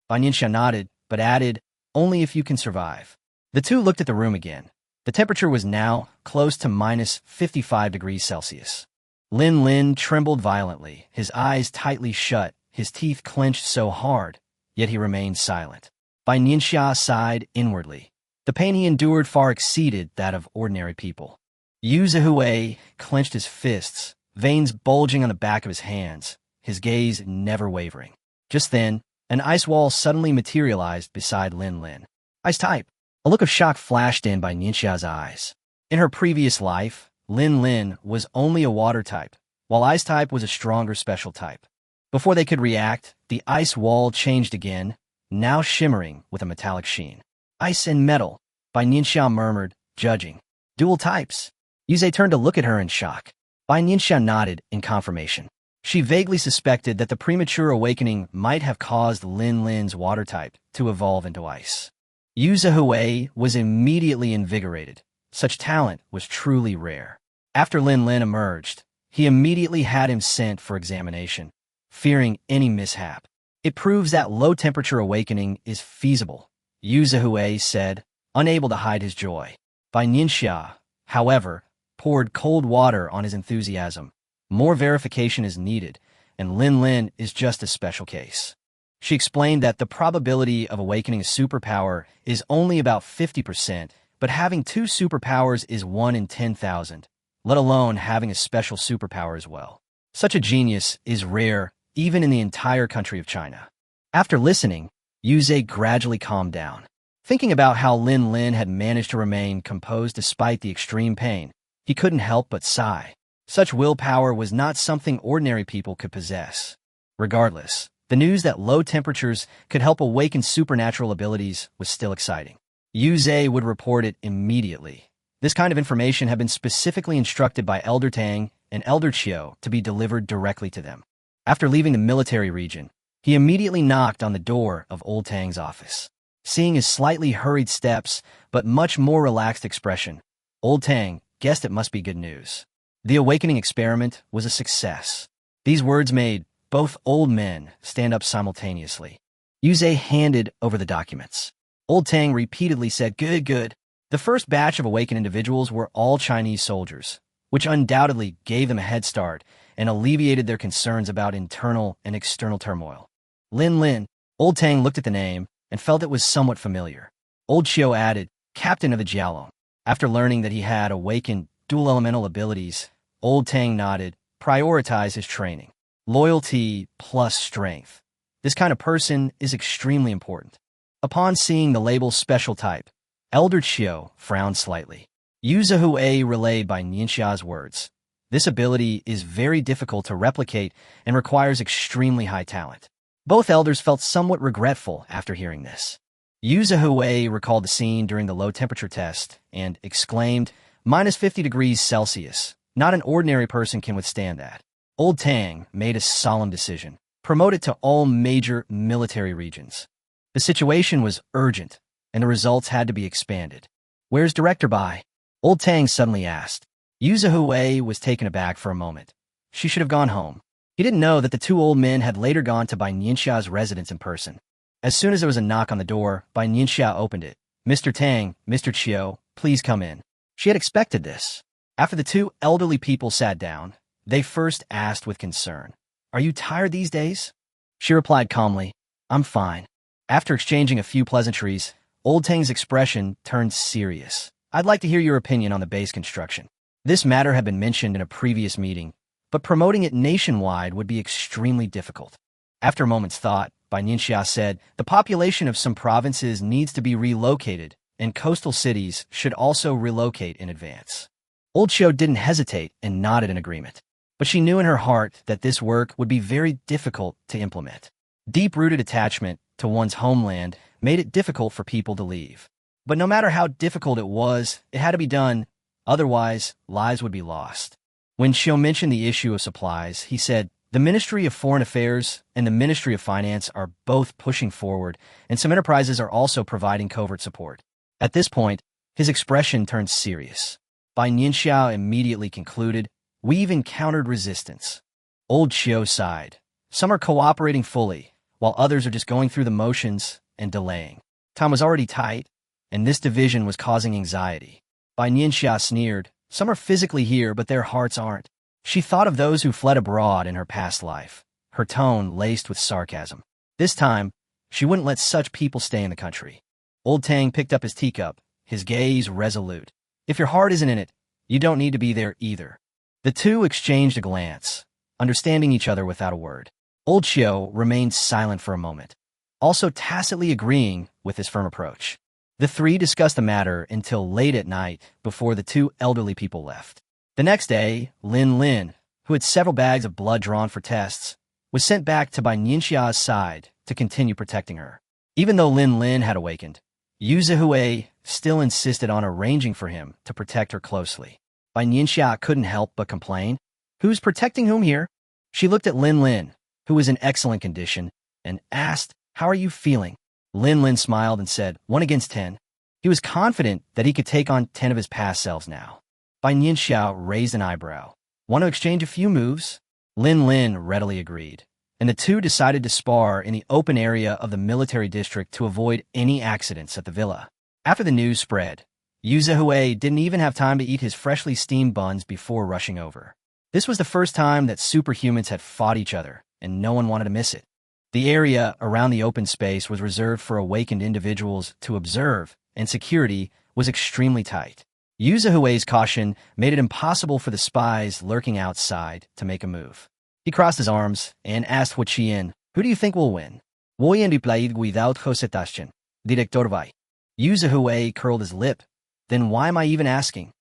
Bai Nianxia nodded, but added, Only if you can survive. The two looked at the room again. The temperature was now close to -55°C. Lin Lin trembled violently, his eyes tightly shut, his teeth clenched so hard, yet he remained silent. Bai Nianxia sighed inwardly. The pain he endured far exceeded that of ordinary people. Yu Zihui clenched his fists, veins bulging on the back of his hands, his gaze never wavering. Just then, an ice wall suddenly materialized beside Lin Lin. Ice type. A look of shock flashed in Bai Nianxia's eyes. In her previous life, Lin Lin was only a water type, while ice type was a stronger special type. Before they could react, the ice wall changed again, now shimmering with a metallic sheen. Ice and metal, Bai Nianxia murmured, judging. Dual types. Yu Zhe turned to look at her in shock. Bai Nianxia nodded in confirmation. She vaguely suspected that the premature awakening might have caused Lin Lin's water type to evolve into ice. Yu Zhihui was immediately invigorated. Such talent was truly rare. After Lin Lin emerged, he immediately had him sent for examination, fearing any mishap. It proves that low-temperature awakening is feasible, Yu Zhihui said, unable to hide his joy. Bai Nianxia, however, poured cold water on his enthusiasm. More verification is needed, and Lin Lin is just a special case. She explained that the probability of awakening a superpower is only about 50%, but having 2 superpowers is 1 in 10,000, let alone having a special superpower as well. Such a genius is rare, even in the entire country of China. After listening, Yu Zhe gradually calmed down. Thinking about how Lin Lin had managed to remain composed despite the extreme pain, he couldn't help but sigh. Such willpower was not something ordinary people could possess. Regardless, the news that low temperatures could help awaken supernatural abilities was still exciting. Yu Zhe would report it immediately. This kind of information had been specifically instructed by Elder Tang and Elder Qiu to be delivered directly to them. After leaving the military region, he immediately knocked on the door of Old Tang's office. Seeing his slightly hurried steps but much more relaxed expression, Old Tang guessed it must be good news. The awakening experiment was a success. These words made both old men stand up simultaneously. Yu Zhe handed over the documents. Old Tang repeatedly said, "Good, good." The first batch of awakened individuals were all Chinese soldiers, which undoubtedly gave them a head start and alleviated their concerns about internal and external turmoil. Lin Lin, Old Tang looked at the name and felt it was somewhat familiar. Old Qiu added, "Captain of the Jiaolong." After learning that he had awakened dual elemental abilities, Old Tang nodded, prioritize his training. Loyalty plus strength. This kind of person is extremely important. Upon seeing the label special type, Elder Qiu frowned slightly. Yu Zhihui relayed Bai Nianxia's words. This ability is very difficult to replicate and requires extremely high talent. Both elders felt somewhat regretful after hearing this. Yu Zhihui recalled the scene during the low-temperature test and exclaimed, "Minus 50 degrees Celsius. Not an ordinary person can withstand that." Old Tang made a solemn decision. Promote it to all major military regions. The situation was urgent, and the results had to be expanded. "Where's Director Bai?" Old Tang suddenly asked. Yu Zhihui was taken aback for a moment. She should have gone home. He didn't know that the 2 old men had later gone to Bai Nianxia's residence in person. As soon as there was a knock on the door, Bai Nianxia opened it. "Mr. Tang, Mr. Qiu, please come in." She had expected this. After the 2 elderly people sat down, they first asked with concern, "Are you tired these days?" She replied calmly, "I'm fine." After exchanging a few pleasantries, Old Tang's expression turned serious. "I'd like to hear your opinion on the base construction. This matter had been mentioned in a previous meeting, but promoting it nationwide would be extremely difficult." After a moment's thought, Bai Nianxia said, "The population of some provinces needs to be relocated, and coastal cities should also relocate in advance." Old Qiu didn't hesitate and nodded in agreement. But she knew in her heart that this work would be very difficult to implement. Deep-rooted attachment to one's homeland made it difficult for people to leave. But no matter how difficult it was, it had to be done, otherwise lives would be lost. When Qiu mentioned the issue of supplies, he said, "The Ministry of Foreign Affairs and the Ministry of Finance are both pushing forward, and some enterprises are also providing covert support." At this point, his expression turned serious. Bai Nianxia immediately concluded, "We've encountered resistance." Old Qiu sighed. "Some are cooperating fully, while others are just going through the motions and delaying. Time was already tight, and this division was causing anxiety." Bai Nianxia sneered, "Some are physically here, but their hearts aren't." She thought of those who fled abroad in her past life, her tone laced with sarcasm. This time, she wouldn't let such people stay in the country. Old Tang picked up his teacup, his gaze resolute. "If your heart isn't in it, you don't need to be there either." The 2 exchanged a glance, understanding each other without a word. Old Qiu remained silent for a moment, also tacitly agreeing with his firm approach. The 3 discussed the matter until late at night before the 2 elderly people left. The next day, Lin Lin, who had several bags of blood drawn for tests, was sent back to Bai Nianxia's side to continue protecting her. Even though Lin Lin had awakened, Yu Zhihui still insisted on arranging for him to protect her closely. Bai Nianxia couldn't help but complain. "Who's protecting whom here?" She looked at Lin Lin, who was in excellent condition, and asked, "How are you feeling?" Lin Lin smiled and said, "1 against 10. He was confident that he could take on 10 of his past selves now. Bai Nianxia raised an eyebrow. "Want to exchange a few moves?" Lin Lin readily agreed, and the two decided to spar in the open area of the military district to avoid any accidents at the villa. After the news spread, Yu Zhihui didn't even have time to eat his freshly steamed buns before rushing over. This was the first time that superhumans had fought each other, and no one wanted to miss it. The area around the open space was reserved for awakened individuals to observe, and security was extremely tight. Yu Zhihui's caution made it impossible for the spies lurking outside to make a move. He crossed his arms and asked Hua Qian, "Who do you think will win?" "Voy a replied without hesitation, Director Bai." Yu Zhihui curled his lip. "Then why am I even asking?"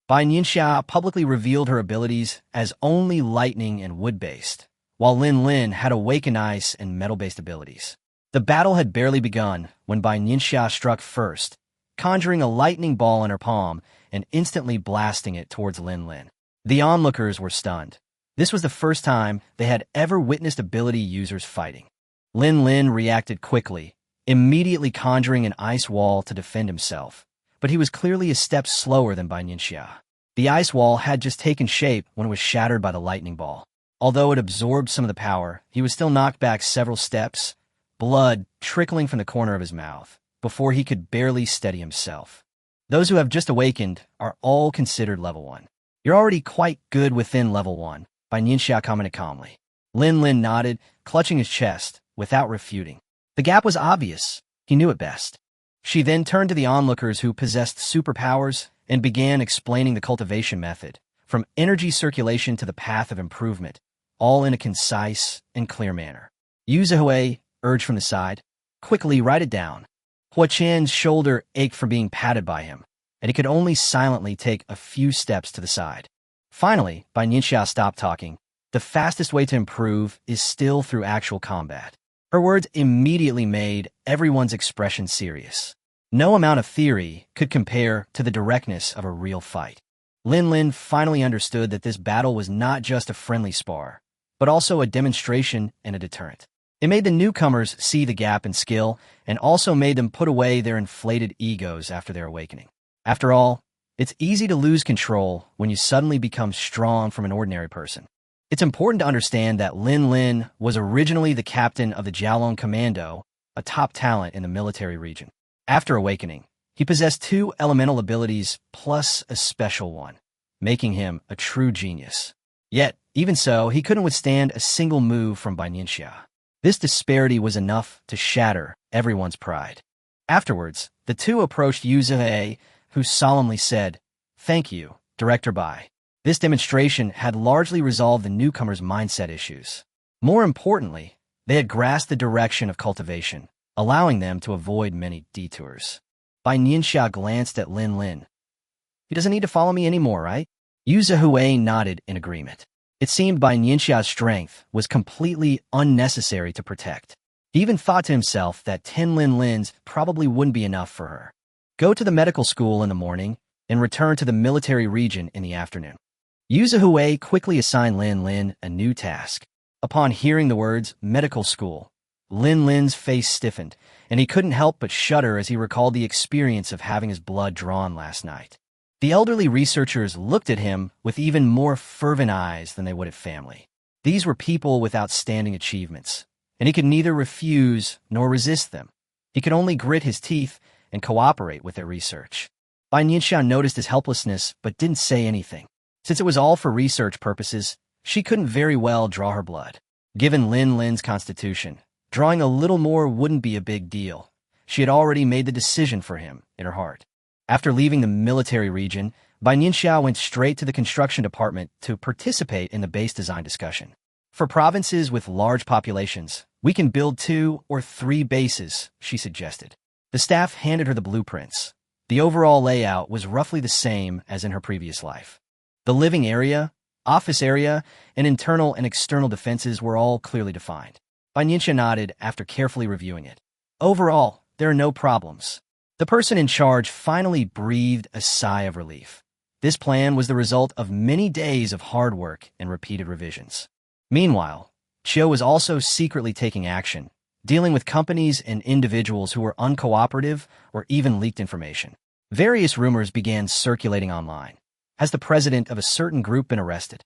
Bai Nianxia publicly revealed her abilities as only lightning and wood-based, while Lin Lin had awakened ice and metal-based abilities. The battle had barely begun when Bai Nianxia struck first, conjuring a lightning ball in her palm and instantly blasting it towards Lin Lin. The onlookers were stunned. This was the first time they had ever witnessed ability users fighting. Lin Lin reacted quickly, immediately conjuring an ice wall to defend himself, but he was clearly a step slower than Bai Nianxia. The ice wall had just taken shape when it was shattered by the lightning ball. Although it absorbed some of the power, he was still knocked back several steps, blood trickling from the corner of his mouth, before he could barely steady himself. Those who have just awakened are all considered level 1. "You're already quite good within level 1, Bai Nianxia commented calmly. Lin Lin nodded, clutching his chest, without refuting. The gap was obvious. He knew it best. She then turned to the onlookers who possessed superpowers and began explaining the cultivation method, from energy circulation to the path of improvement, all in a concise and clear manner. Yu Zhihui urged from the side, "Quickly write it down." Hua Qian's shoulder ached from being patted by him, and he could only silently take a few steps to the side. Finally, Bai Nianxia stopped talking. The fastest way to improve is still through actual combat. Her words immediately made everyone's expression serious. No amount of theory could compare to the directness of a real fight. Lin Lin finally understood that this battle was not just a friendly spar, but also a demonstration and a deterrent. It made the newcomers see the gap in skill and also made them put away their inflated egos after their awakening. After all, it's easy to lose control when you suddenly become strong from an ordinary person. It's important to understand that Lin Lin was originally the captain of the Jialong Commando, a top talent in the military region. After awakening, he possessed 2 elemental abilities plus a special one, making him a true genius. Yet, even so, he couldn't withstand a single move from Bai Nianxia. This disparity was enough to shatter everyone's pride. Afterwards, the two approached Yu Zhihui, who solemnly said, "Thank you, Director Bai." This demonstration had largely resolved the newcomers' mindset issues. More importantly, they had grasped the direction of cultivation, allowing them to avoid many detours. Bai Nianxia glanced at Lin Lin. "He doesn't need to follow me anymore, right?" Yu Zhihui nodded in agreement. It seemed Bai Nianxia's strength was completely unnecessary to protect. He even thought to himself that 10 Lin Lins probably wouldn't be enough for her. Go to the medical school in the morning and return to the military region in the afternoon. Yu Zhihui quickly assigned Lin Lin a new task. Upon hearing the words medical school, Lin Lin's face stiffened, and he couldn't help but shudder as he recalled the experience of having his blood drawn last night. The elderly researchers looked at him with even more fervent eyes than they would at family. These were people with outstanding achievements, and he could neither refuse nor resist them. He could only grit his teeth and cooperate with their research. Bai Nianxia noticed his helplessness but didn't say anything. Since it was all for research purposes, she couldn't very well draw her blood. Given Lin Lin's constitution, drawing a little more wouldn't be a big deal. She had already made the decision for him in her heart. After leaving the military region, Bai Nianxia went straight to the construction department to participate in the base design discussion. For provinces with large populations, we can build 2 or 3 bases, she suggested. The staff handed her the blueprints. The overall layout was roughly the same as in her previous life. The living area, office area, and internal and external defenses were all clearly defined. Bai Nianxia nodded after carefully reviewing it. Overall, there are no problems. The person in charge finally breathed a sigh of relief. This plan was the result of many days of hard work and repeated revisions. Meanwhile, Chiu was also secretly taking action, dealing with companies and individuals who were uncooperative or even leaked information. Various rumors began circulating online. Has the president of a certain group been arrested?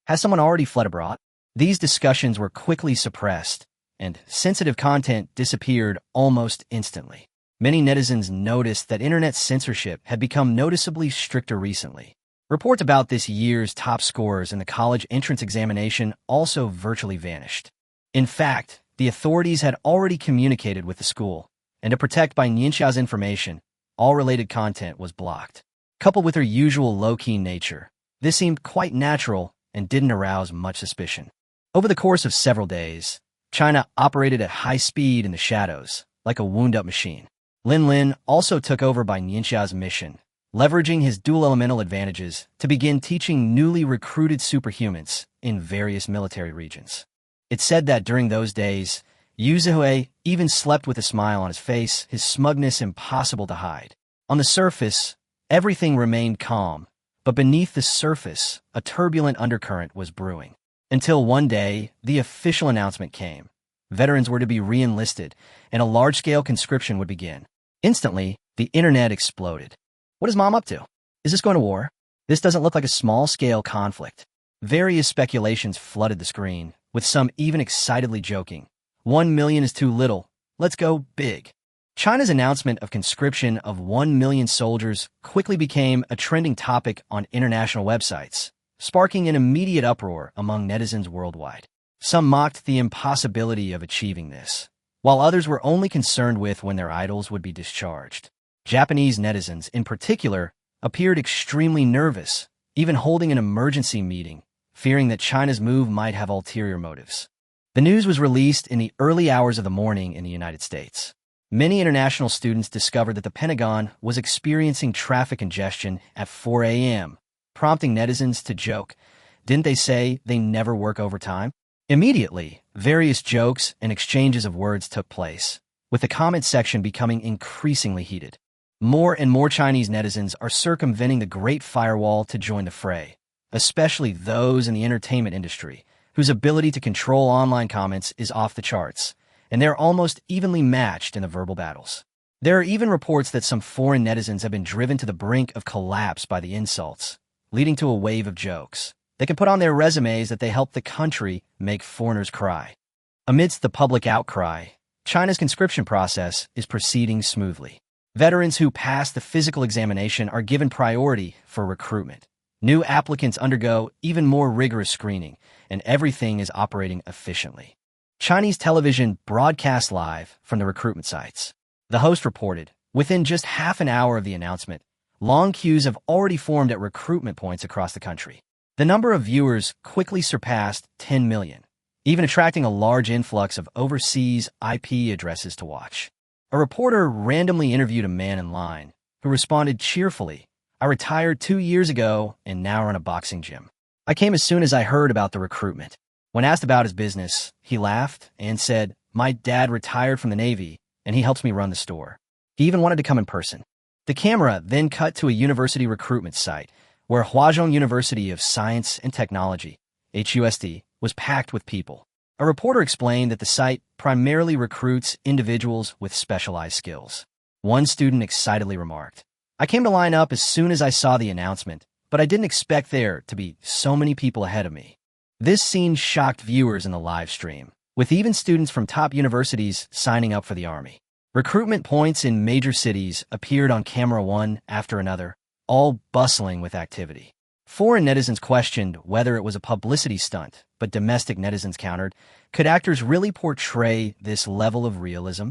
Has someone already fled abroad? These discussions were quickly suppressed, and sensitive content disappeared almost instantly. Many netizens noticed that internet censorship had become noticeably stricter recently. Reports about this year's top scorers in the college entrance examination also virtually vanished. In fact, the authorities had already communicated with the school, and to protect Bai Nianxia's information, all related content was blocked. Coupled with her usual low-key nature, this seemed quite natural and didn't arouse much suspicion. Over the course of several days, China operated at high speed in the shadows, like a wound-up machine. Lin Lin also took over Bai Nianxia's mission, leveraging his dual elemental advantages to begin teaching newly recruited superhumans in various military regions. It's said that during those days, Yu Zihui even slept with a smile on his face, his smugness impossible to hide. On the surface, everything remained calm, but beneath the surface, a turbulent undercurrent was brewing. Until one day, the official announcement came. Veterans were to be re-enlisted, and a large-scale conscription would begin. Instantly, the internet exploded. What is Mom up to? Is this going to war? This doesn't look like a small-scale conflict. Various speculations flooded the screen, with some even excitedly joking. 1 million is too little. Let's go big. China's announcement of conscription of 1 million soldiers quickly became a trending topic on international websites, sparking an immediate uproar among netizens worldwide. Some mocked the impossibility of achieving this, while others were only concerned with when their idols would be discharged. Japanese netizens, in particular, appeared extremely nervous, even holding an emergency meeting, fearing that China's move might have ulterior motives. The news was released in the early hours of the morning in the United States. Many international students discovered that the Pentagon was experiencing traffic congestion at 4 a.m., prompting netizens to joke, "Didn't they say they never work overtime?" Immediately, various jokes and exchanges of words took place, with the comment section becoming increasingly heated. More and more Chinese netizens are circumventing the Great Firewall to join the fray, especially those in the entertainment industry, whose ability to control online comments is off the charts, and they're almost evenly matched in the verbal battles. There are even reports that some foreign netizens have been driven to the brink of collapse by the insults, leading to a wave of jokes. They can put on their resumes that they helped the country make foreigners cry. Amidst the public outcry, China's conscription process is proceeding smoothly. Veterans who pass the physical examination are given priority for recruitment. New applicants undergo even more rigorous screening, and everything is operating efficiently. Chinese television broadcasts live from the recruitment sites. The host reported, within just half an hour of the announcement, long queues have already formed at recruitment points across the country. The number of viewers quickly surpassed 10 million, even attracting a large influx of overseas IP addresses to watch. A reporter randomly interviewed a man in line, who responded cheerfully, "I retired 2 years ago and now run a boxing gym. I came as soon as I heard about the recruitment." When asked about his business, he laughed and said, "My dad retired from the Navy, and he helps me run the store." He even wanted to come in person. The camera then cut to a university recruitment site, where Huazhong University of Science and Technology, HUST, was packed with people. A reporter explained that the site primarily recruits individuals with specialized skills. One student excitedly remarked, "I came to line up as soon as I saw the announcement, but I didn't expect there to be so many people ahead of me." This scene shocked viewers in the live stream, with even students from top universities signing up for the Army. Recruitment points in major cities appeared on camera one after another, all bustling with activity. Foreign netizens questioned whether it was a publicity stunt, but domestic netizens countered, could actors really portray this level of realism?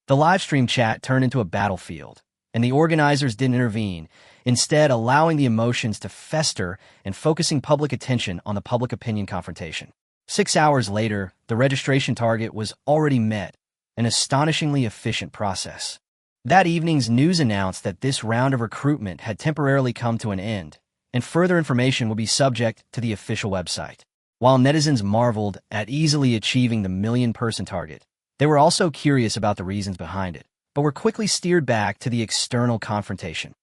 The livestream chat turned into a battlefield, and the organizers didn't intervene, instead allowing the emotions to fester and focusing public attention on the public opinion confrontation. 6 hours later, the registration target was already met, an astonishingly efficient process. That evening's news announced that this round of recruitment had temporarily come to an end, and further information will be subject to the official website. While netizens marveled at easily achieving the million-person target, they were also curious about the reasons behind it, but were quickly steered back to the external confrontation.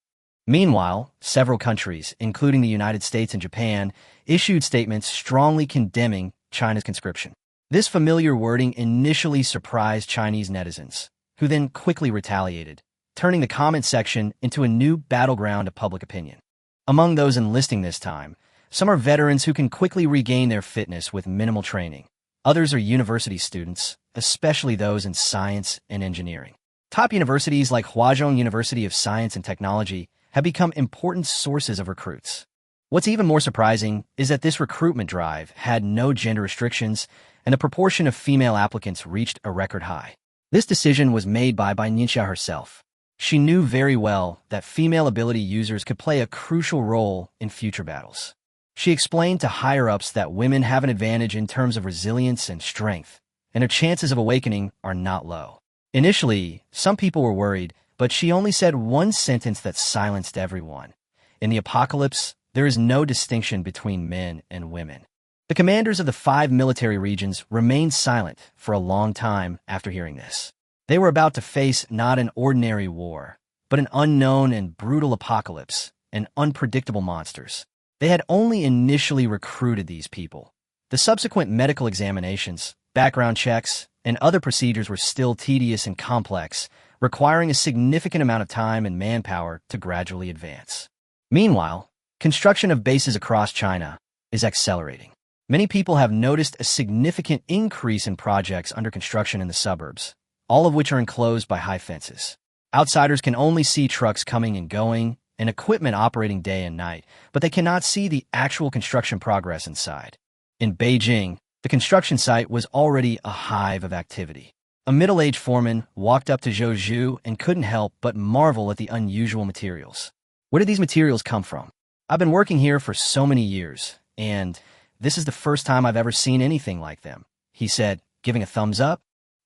Meanwhile, several countries, including the United States and Japan, issued statements strongly condemning China's conscription. This familiar wording initially surprised Chinese netizens, who then quickly retaliated, turning the comment section into a new battleground of public opinion. Among those enlisting this time, some are veterans who can quickly regain their fitness with minimal training. Others are university students, especially those in science and engineering. Top universities like Huazhong University of Science and Technology have become important sources of recruits. What's even more surprising is that this recruitment drive had no gender restrictions, and the proportion of female applicants reached a record high. This decision was made by Bai Nianxia herself. She knew very well that female ability users could play a crucial role in future battles. She explained to higher-ups that women have an advantage in terms of resilience and strength, and their chances of awakening are not low. Initially, some people were worried, but she only said one sentence that silenced everyone. In the apocalypse, there is no distinction between men and women. The commanders of the 5 military regions remained silent for a long time after hearing this. They were about to face not an ordinary war, but an unknown and brutal apocalypse, and unpredictable monsters. They had only initially recruited these people. The subsequent medical examinations, background checks, and other procedures were still tedious and complex, requiring a significant amount of time and manpower to gradually advance. Meanwhile, construction of bases across China is accelerating. Many people have noticed a significant increase in projects under construction in the suburbs, all of which are enclosed by high fences. Outsiders can only see trucks coming and going and equipment operating day and night, but they cannot see the actual construction progress inside. In Beijing, the construction site was already a hive of activity. A middle-aged foreman walked up to Zhou Zhu and couldn't help but marvel at the unusual materials. Where did these materials come from? I've been working here for so many years, and this is the first time I've ever seen anything like them, he said, giving a thumbs up.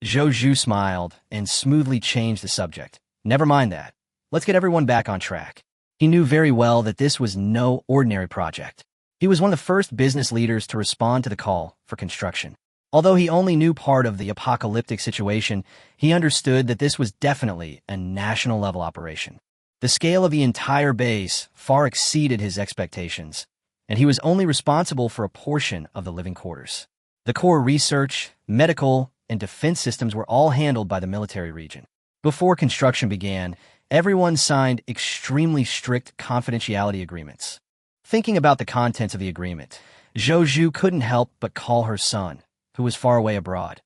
Zhou Zhu smiled and smoothly changed the subject. Never mind that. Let's get everyone back on track. He knew very well that this was no ordinary project. He was one of the first business leaders to respond to the call for construction. Although he only knew part of the apocalyptic situation, he understood that this was definitely a national-level operation. The scale of the entire base far exceeded his expectations, and he was only responsible for a portion of the living quarters. The core research, medical, and defense systems were all handled by the military region. Before construction began, everyone signed extremely strict confidentiality agreements. Thinking about the contents of the agreement, Zhou Zhu couldn't help but call her son, who was far away abroad.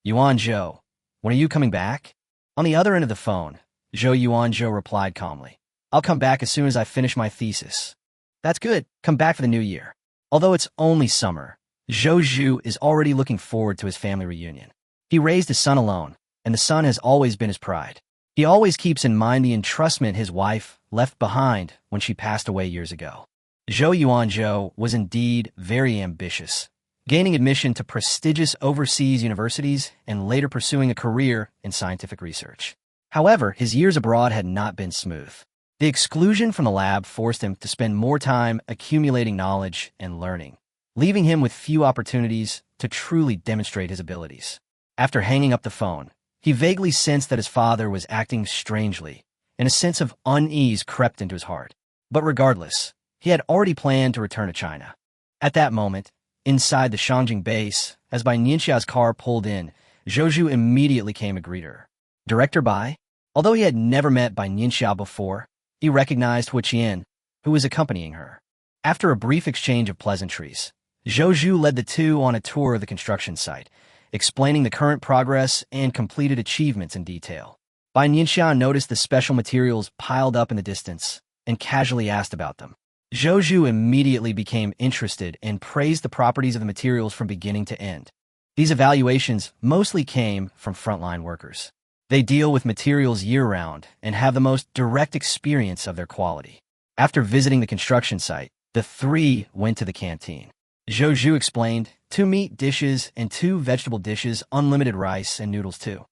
Yuan Zhou, when are you coming back? On the other end of the phone, Zhou Yuanzhou replied calmly. I'll come back as soon as I finish my thesis. That's good. Come back for the new year. Although it's only summer, Zhou Zhu is already looking forward to his family reunion. He raised his son alone, and the son has always been his pride. He always keeps in mind the entrustment his wife left behind when she passed away years ago. Zhou Yuanzhou was indeed very ambitious, gaining admission to prestigious overseas universities and later pursuing a career in scientific research. However, his years abroad had not been smooth. The exclusion from the lab forced him to spend more time accumulating knowledge and learning, leaving him with few opportunities to truly demonstrate his abilities. After hanging up the phone, he vaguely sensed that his father was acting strangely, and a sense of unease crept into his heart. But regardless, he had already planned to return to China. At that moment, inside the Shangjing base, as Bai Nianxia's car pulled in, Zhou Zhu immediately came to greet her. Director Bai? Although he had never met Bai Nianxia before, he recognized Hu Qian, who was accompanying her. After a brief exchange of pleasantries, Zhou Zhu led the two on a tour of the construction site, explaining the current progress and completed achievements in detail. Bai Nianxia noticed the special materials piled up in the distance and casually asked about them. Zhou Zhu immediately became interested and praised the properties of the materials from beginning to end. These evaluations mostly came from frontline workers. They deal with materials year-round and have the most direct experience of their quality. After visiting the construction site, the three went to the canteen. Zhou Zhu explained, 2 meat dishes and 2 vegetable dishes, unlimited rice and noodles too.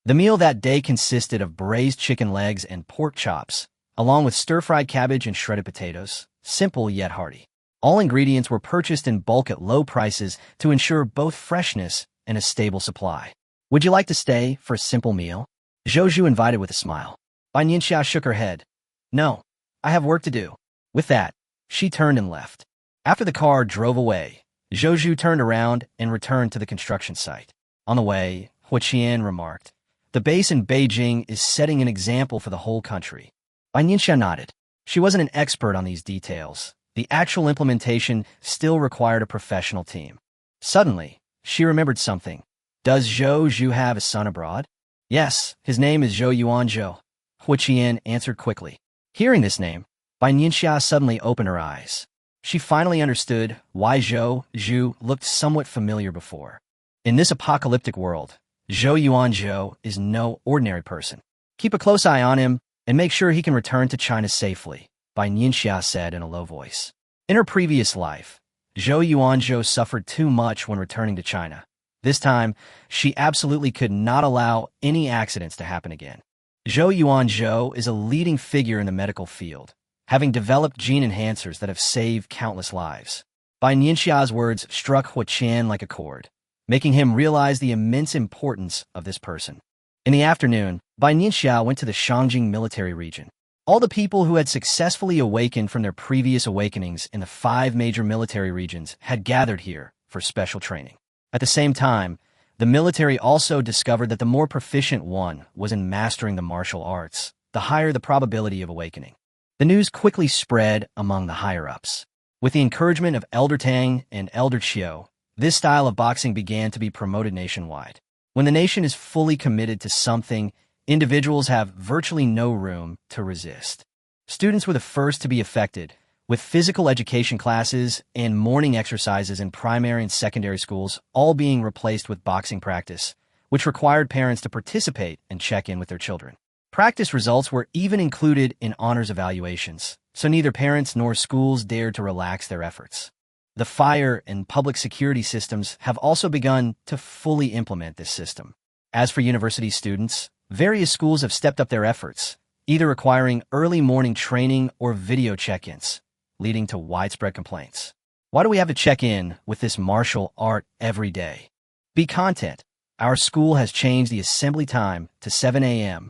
The meal that day consisted of braised chicken legs and pork chops, along with stir-fried cabbage and shredded potatoes, simple yet hearty. All ingredients were purchased in bulk at low prices to ensure both freshness and a stable supply. Would you like to stay for a simple meal? Zhou Zhu invited with a smile. Bai Nianxia shook her head. No, I have work to do. With that, she turned and left. After the car drove away, Zhou turned around and returned to the construction site. On the way, Hua Qian remarked, "The base in Beijing is setting an example for the whole country." Bai Nianxia nodded. She wasn't an expert on these details. The actual implementation still required a professional team. Suddenly, she remembered something. "Does Zhou have a son abroad?" "Yes, his name is Zhou Yuanzhou," Hua Qian answered quickly. Hearing this name, Bai Nianxia suddenly opened her eyes. She finally understood why Zhou looked somewhat familiar before. In this apocalyptic world, Zhou Yuanzhou is no ordinary person. "Keep a close eye on him and make sure he can return to China safely," Bai Nianxia said in a low voice. In her previous life, Zhou Yuanzhou suffered too much when returning to China. This time, she absolutely could not allow any accidents to happen again. Zhou Yuanzhou is a leading figure in the medical field, having developed gene enhancers that have saved countless lives. Bai Nianxia's words struck Hua Qian like a chord, making him realize the immense importance of this person. In the afternoon, Bai Nianxia went to the Shangjing military region. All the people who had successfully awakened from their previous awakenings in the 5 major military regions had gathered here for special training. At the same time, the military also discovered that the more proficient one was in mastering the martial arts, the higher the probability of awakening. The news quickly spread among the higher-ups. With the encouragement of Elder Tang and Elder Chiu, this style of boxing began to be promoted nationwide. When the nation is fully committed to something, individuals have virtually no room to resist. Students were the first to be affected, with physical education classes and morning exercises in primary and secondary schools all being replaced with boxing practice, which required parents to participate and check in with their children. Practice results were even included in honors evaluations, so neither parents nor schools dared to relax their efforts. The fire and public security systems have also begun to fully implement this system. As for university students, various schools have stepped up their efforts, either requiring early morning training or video check-ins, leading to widespread complaints. "Why do we have to check in with this martial art every day?" Be content. Our school has changed the assembly time to 7 a.m.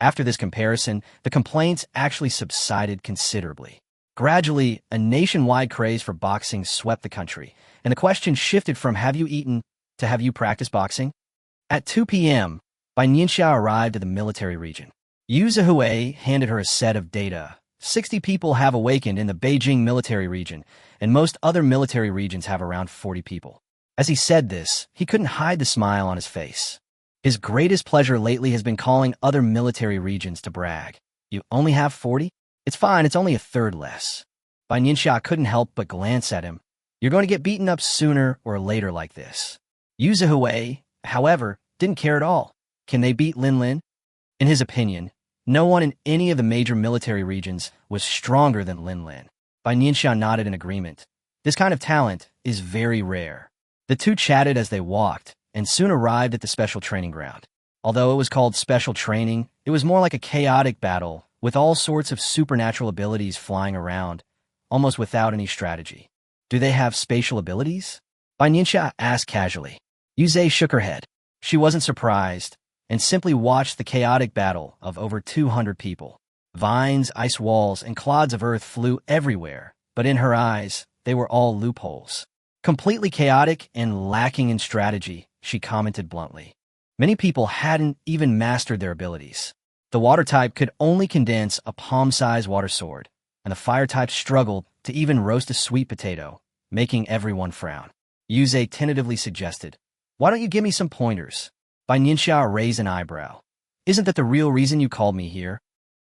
After this comparison, the complaints actually subsided considerably. Gradually, a nationwide craze for boxing swept the country, and the question shifted from "have you eaten" to "have you practiced boxing?" At 2 p.m., Bai Nianxia arrived at the military region. Yu Zhihui handed her a set of data. 60 people have awakened in the Beijing military region, and most other military regions have around 40 people. As he said this, he couldn't hide the smile on his face. His greatest pleasure lately has been calling other military regions to brag. "You only have 40? It's fine, it's only a third less." Bai Nianxia couldn't help but glance at him. "You're going to get beaten up sooner or later like this." Yu Zhihui, however, didn't care at all. Can they beat Lin? In his opinion, no one in any of the major military regions was stronger than Lin. Bai Nianxia nodded in agreement. This kind of talent is very rare. The two chatted as they walked, and soon arrived at the special training ground. Although it was called special training, it was more like a chaotic battle, with all sorts of supernatural abilities flying around, almost without any strategy. "Do they have spatial abilities?" Bai Nianxia asked casually. Yuze shook her head. She wasn't surprised, and simply watched the chaotic battle of over 200 people. Vines, ice walls, and clods of earth flew everywhere, but in her eyes, they were all loopholes. "Completely chaotic and lacking in strategy," she commented bluntly. Many people hadn't even mastered their abilities. The water type could only condense a palm-sized water sword, and the fire type struggled to even roast a sweet potato, making everyone frown. Yuze tentatively suggested, "Why don't you give me some pointers?" Bai Nianxia raised an eyebrow. "Isn't that the real reason you called me here?"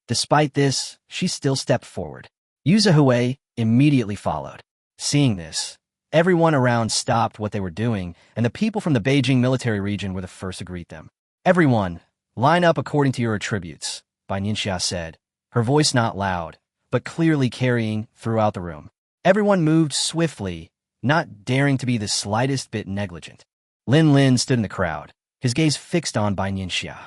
Despite this, she still stepped forward. Yu Zhihui immediately followed. Seeing this, everyone around stopped what they were doing, and the people from the Beijing military region were the first to greet them. "Everyone, line up according to your attributes," Bai Nianxia said, her voice not loud, but clearly carrying throughout the room. Everyone moved swiftly, not daring to be the slightest bit negligent. Lin stood in the crowd, his gaze fixed on Bai Nianxia.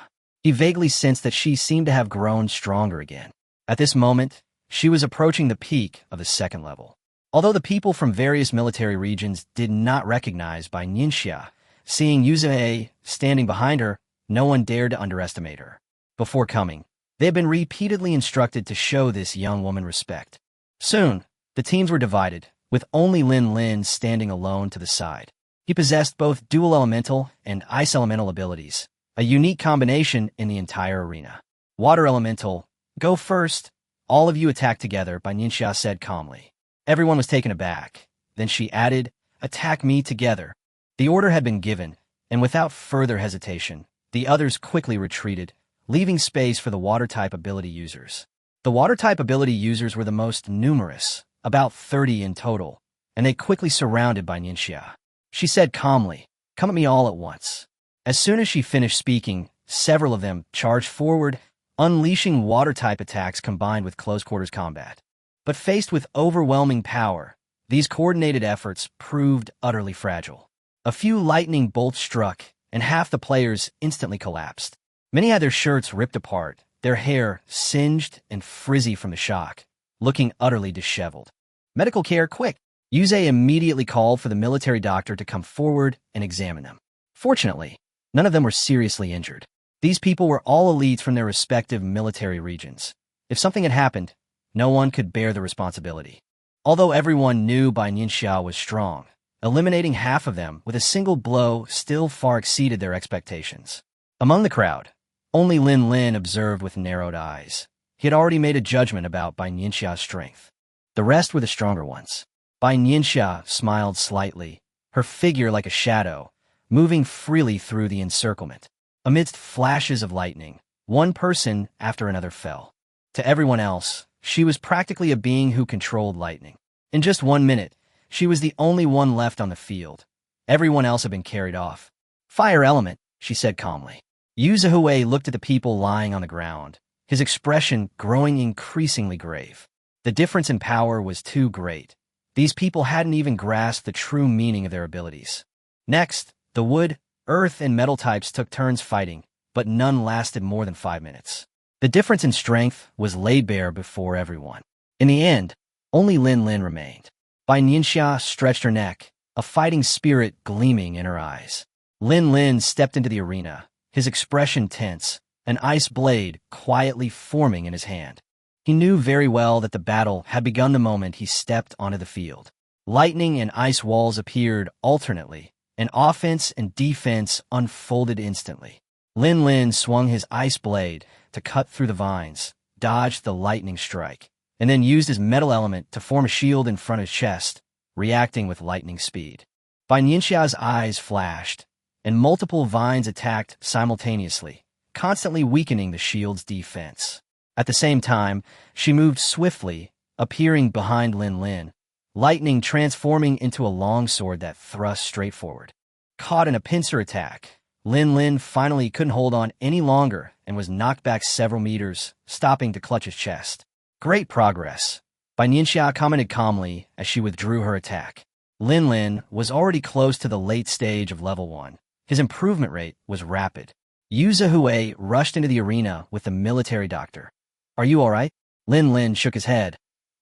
He vaguely sensed that she seemed to have grown stronger again. At this moment, she was approaching the peak of the second level. Although the people from various military regions did not recognize Bai Nianxia, seeing Yuze standing behind her, no one dared to underestimate her. Before coming, they had been repeatedly instructed to show this young woman respect. Soon, the teams were divided, with only Lin Lin standing alone to the side. He possessed both dual elemental and ice elemental abilities, a unique combination in the entire arena. Water elemental, go first. All of you attack together, Bai Nianxia said calmly. Everyone was taken aback. Then she added, attack me together. The order had been given, and without further hesitation, the others quickly retreated, leaving space for the water-type ability users. The water-type ability users were the most numerous, about 30 in total, and they quickly surrounded Bai Nianxia. She said calmly, come at me all at once. As soon as she finished speaking, several of them charged forward, unleashing water-type attacks combined with close-quarters combat. But faced with overwhelming power, these coordinated efforts proved utterly fragile. A few lightning bolts struck, and half the players instantly collapsed. Many had their shirts ripped apart, their hair singed and frizzy from the shock, looking utterly disheveled. Medical care, quick! Yuze immediately called for the military doctor to come forward and examine them. Fortunately, none of them were seriously injured. These people were all elites from their respective military regions. If something had happened, no one could bear the responsibility. Although everyone knew Bai Nianxia was strong, eliminating half of them with a single blow still far exceeded their expectations. Among the crowd, only Lin Lin observed with narrowed eyes. He had already made a judgment about Bai Nianxia's strength. The rest were the stronger ones. Bai Nianxia smiled slightly, her figure like a shadow, moving freely through the encirclement. Amidst flashes of lightning, one person after another fell. To everyone else, she was practically a being who controlled lightning. In just 1 minute, she was the only one left on the field. Everyone else had been carried off. Fire element, she said calmly. Yu Zihue looked at the people lying on the ground, his expression growing increasingly grave. The difference in power was too great. These people hadn't even grasped the true meaning of their abilities. Next, the wood, earth, and metal types took turns fighting, but none lasted more than 5 minutes. The difference in strength was laid bare before everyone. In the end, only Lin Lin remained. Bai Nianxia stretched her neck, a fighting spirit gleaming in her eyes. Lin Lin stepped into the arena, his expression tense, an ice blade quietly forming in his hand. He knew very well that the battle had begun the moment he stepped onto the field. Lightning and ice walls appeared alternately, and offense and defense unfolded instantly. Lin Lin swung his ice blade to cut through the vines, dodged the lightning strike, and then used his metal element to form a shield in front of his chest, reacting with lightning speed. Bai Nianxia's eyes flashed, and multiple vines attacked simultaneously, constantly weakening the shield's defense. At the same time, she moved swiftly, appearing behind Lin Lin, lightning transforming into a longsword that thrust straight forward. Caught in a pincer attack, Lin Lin finally couldn't hold on any longer and was knocked back several meters, stopping to clutch his chest. Great progress, Bai Nianxia commented calmly as she withdrew her attack. Lin Lin was already close to the late stage of level 1. His improvement rate was rapid. Yu Zihue rushed into the arena with the military doctor. Are you all right? Lin Lin shook his head.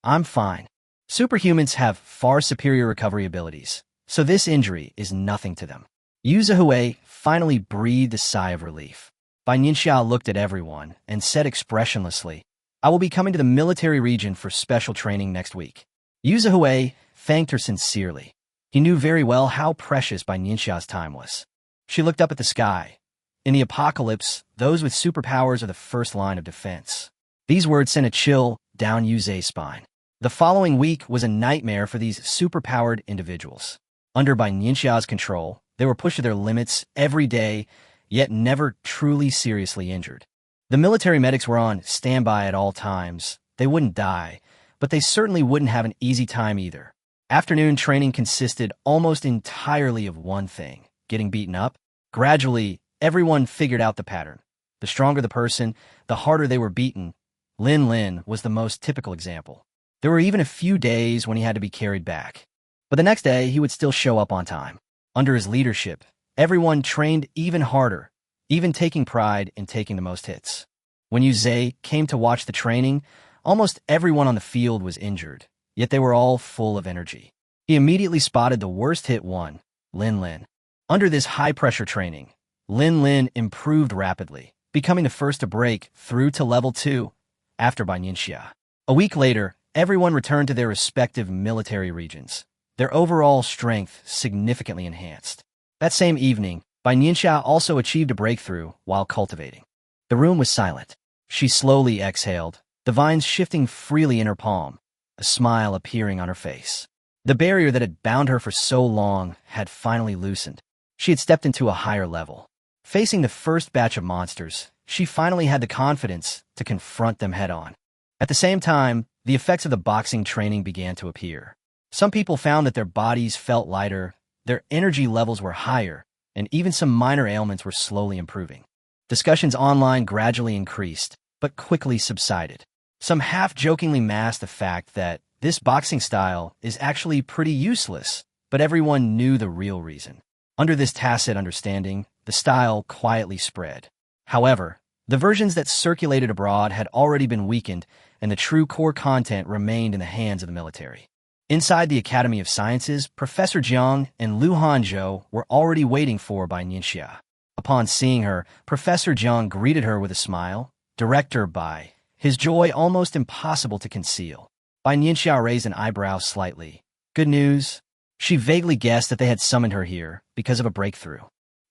I'm fine. Superhumans have far superior recovery abilities, so this injury is nothing to them. Yu Zihue finally breathed a sigh of relief. Bai Nianxia looked at everyone and said expressionlessly, I will be coming to the military region for special training next week. Yu Zihue thanked her sincerely. He knew very well how precious Bai Nianxia's time was. She looked up at the sky. In the apocalypse, those with superpowers are the first line of defense. These words sent a chill down Yuze's spine. The following week was a nightmare for these superpowered individuals. Under Bai Nianxia's control, they were pushed to their limits every day, yet never truly seriously injured. The military medics were on standby at all times. They wouldn't die, but they certainly wouldn't have an easy time either. Afternoon training consisted almost entirely of one thing, getting beaten up. Gradually, everyone figured out the pattern. The stronger the person, the harder they were beaten. Lin Lin was the most typical example. There were even a few days when he had to be carried back. But the next day, he would still show up on time. Under his leadership, everyone trained even harder, even taking pride in taking the most hits. When Yuze came to watch the training, almost everyone on the field was injured, yet they were all full of energy. He immediately spotted the worst hit one, Lin Lin. Under this high-pressure training, Lin Lin improved rapidly, becoming the first to break through to level 2, after Bai Nianxia. A week later, everyone returned to their respective military regions, their overall strength significantly enhanced. That same evening, Bai Nianxia also achieved a breakthrough while cultivating. The room was silent. She slowly exhaled, the vines shifting freely in her palm, a smile appearing on her face. The barrier that had bound her for so long had finally loosened. She had stepped into a higher level. Facing the first batch of monsters, she finally had the confidence to confront them head-on. At the same time, the effects of the boxing training began to appear. Some people found that their bodies felt lighter, their energy levels were higher, and even some minor ailments were slowly improving. Discussions online gradually increased, but quickly subsided. Some half-jokingly masked the fact that this boxing style is actually pretty useless, but everyone knew the real reason. Under this tacit understanding, the style quietly spread. However, the versions that circulated abroad had already been weakened, and the true core content remained in the hands of the military. Inside the Academy of Sciences, Professor Jiang and Lu Hanzhou were already waiting for Bai Nianxia. Upon seeing her, Professor Jiang greeted her with a smile. Director Bai, his joy almost impossible to conceal. Bai Nianxia raised an eyebrow slightly. Good news? She vaguely guessed that they had summoned her here because of a breakthrough.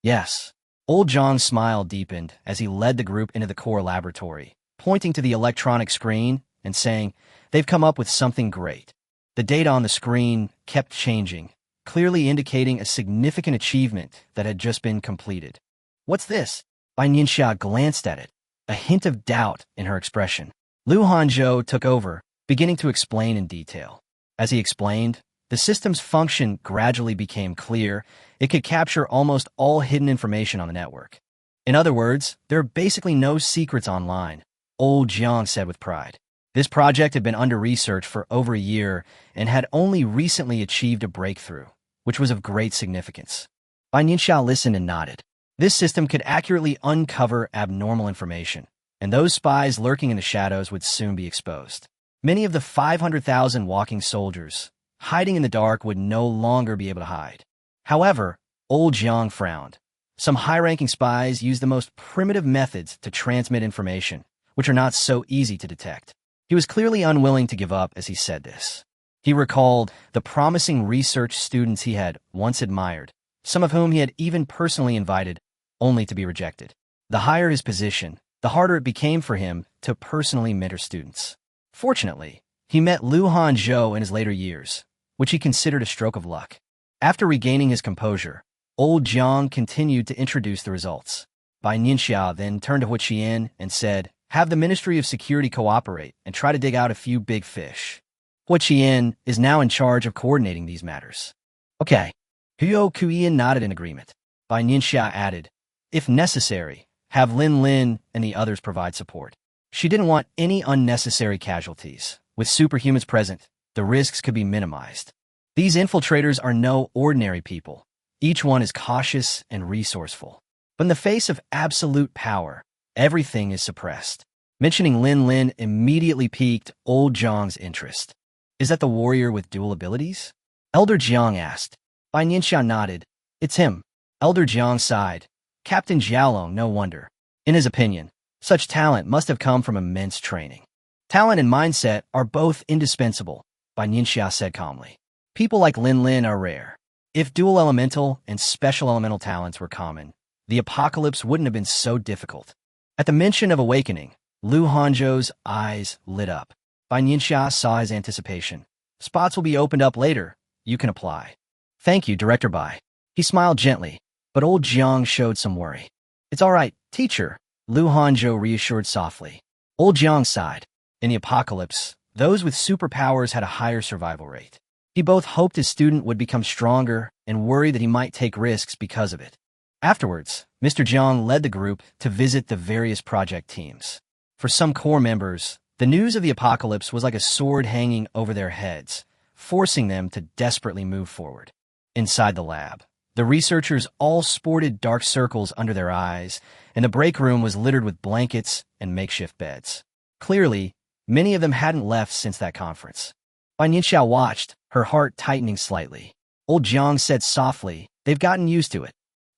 Yes. Old Jiang's smile deepened as he led the group into the core laboratory, pointing to the electronic screen and saying, "They've come up with something great." The data on the screen kept changing, clearly indicating a significant achievement that had just been completed. What's this? Bai Nianxia glanced at it, a hint of doubt in her expression. Lu Hanzhou took over, beginning to explain in detail. As he explained, the system's function gradually became clear. It could capture almost all hidden information on the network. In other words, there are basically no secrets online, Old Jiang said with pride. This project had been under research for over a year and had only recently achieved a breakthrough, which was of great significance. Bai Nianxia listened and nodded. This system could accurately uncover abnormal information, and those spies lurking in the shadows would soon be exposed. Many of the 500,000 walking soldiers hiding in the dark would no longer be able to hide. However, Old Jiang frowned. Some high-ranking spies use the most primitive methods to transmit information, which are not so easy to detect. He was clearly unwilling to give up as he said this. He recalled the promising research students he had once admired, some of whom he had even personally invited, only to be rejected. The higher his position, the harder it became for him to personally mentor students. Fortunately, he met Lu Hanzhou in his later years, which he considered a stroke of luck. After regaining his composure, Old Jiang continued to introduce the results. Bai Nianxia then turned to Hu Qian and said, "Have the Ministry of Security cooperate and try to dig out a few big fish." Hu Qian is now in charge of coordinating these matters. Okay. Hu Qian nodded in agreement. Bai Nianxia added, "If necessary, have Lin Lin and the others provide support." She didn't want any unnecessary casualties. With superhumans present, the risks could be minimized. These infiltrators are no ordinary people. Each one is cautious and resourceful. But in the face of absolute power, everything is suppressed. Mentioning Lin Lin immediately piqued Old Jiang's interest. Is that the warrior with dual abilities? Elder Jiang asked. Bai Nianxia nodded. It's him. Elder Jiang sighed. Captain Jiaolong, no wonder. In his opinion, such talent must have come from immense training. Talent and mindset are both indispensable, Bai Nianxia said calmly. People like Lin Lin are rare. If dual elemental and special elemental talents were common, the apocalypse wouldn't have been so difficult. At the mention of awakening, Lu Hanzhou's eyes lit up. Bai Nianxia saw his anticipation. Spots will be opened up later. You can apply. Thank you, Director Bai. He smiled gently, but Old Jiang showed some worry. It's all right, teacher, Lu Hanzhou reassured softly. Old Jiang sighed. In the apocalypse, those with superpowers had a higher survival rate. He both hoped his student would become stronger and worried that he might take risks because of it. Afterwards, Mr. Jiang led the group to visit the various project teams. For some core members, the news of the apocalypse was like a sword hanging over their heads, forcing them to desperately move forward. Inside the lab, the researchers all sported dark circles under their eyes, and the break room was littered with blankets and makeshift beds. Clearly, many of them hadn't left since that conference. Bai Nianxia watched, her heart tightening slightly. Old Jiang said softly, "They've gotten used to it."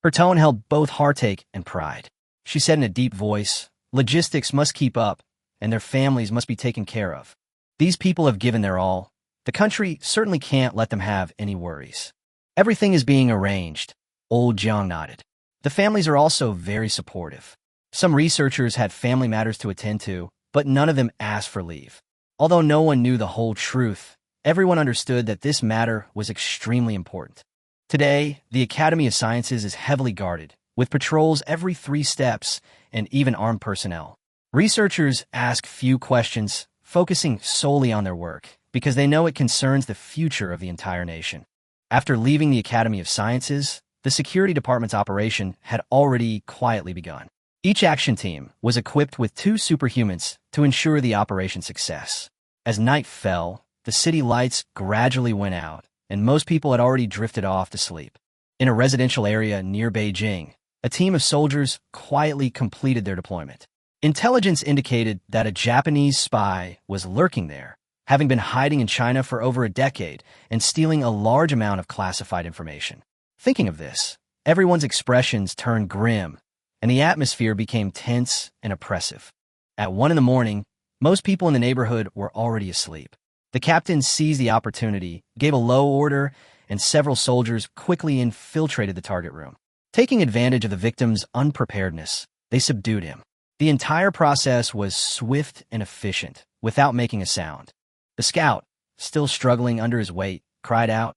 Her tone held both heartache and pride. She said in a deep voice, "Logistics must keep up, and their families must be taken care of. These people have given their all. The country certainly can't let them have any worries. Everything is being arranged. Old Jiang nodded. The families are also very supportive. Some researchers had family matters to attend to, but none of them asked for leave. Although no one knew the whole truth, everyone understood that this matter was extremely important. Today, the Academy of Sciences is heavily guarded, with patrols every 3 steps and even armed personnel. Researchers ask few questions, focusing solely on their work, because they know it concerns the future of the entire nation. After leaving the Academy of Sciences, the security department's operation had already quietly begun. Each action team was equipped with 2 superhumans to ensure the operation's success. As night fell, the city lights gradually went out, and most people had already drifted off to sleep. In a residential area near Beijing, a team of soldiers quietly completed their deployment. Intelligence indicated that a Japanese spy was lurking there, having been hiding in China for over a decade and stealing a large amount of classified information. Thinking of this, everyone's expressions turned grim, and the atmosphere became tense and oppressive. At 1 in the morning, most people in the neighborhood were already asleep. The captain seized the opportunity, gave a low order, and several soldiers quickly infiltrated the target room. Taking advantage of the victim's unpreparedness, they subdued him. The entire process was swift and efficient, without making a sound. The scout, still struggling under his weight, cried out,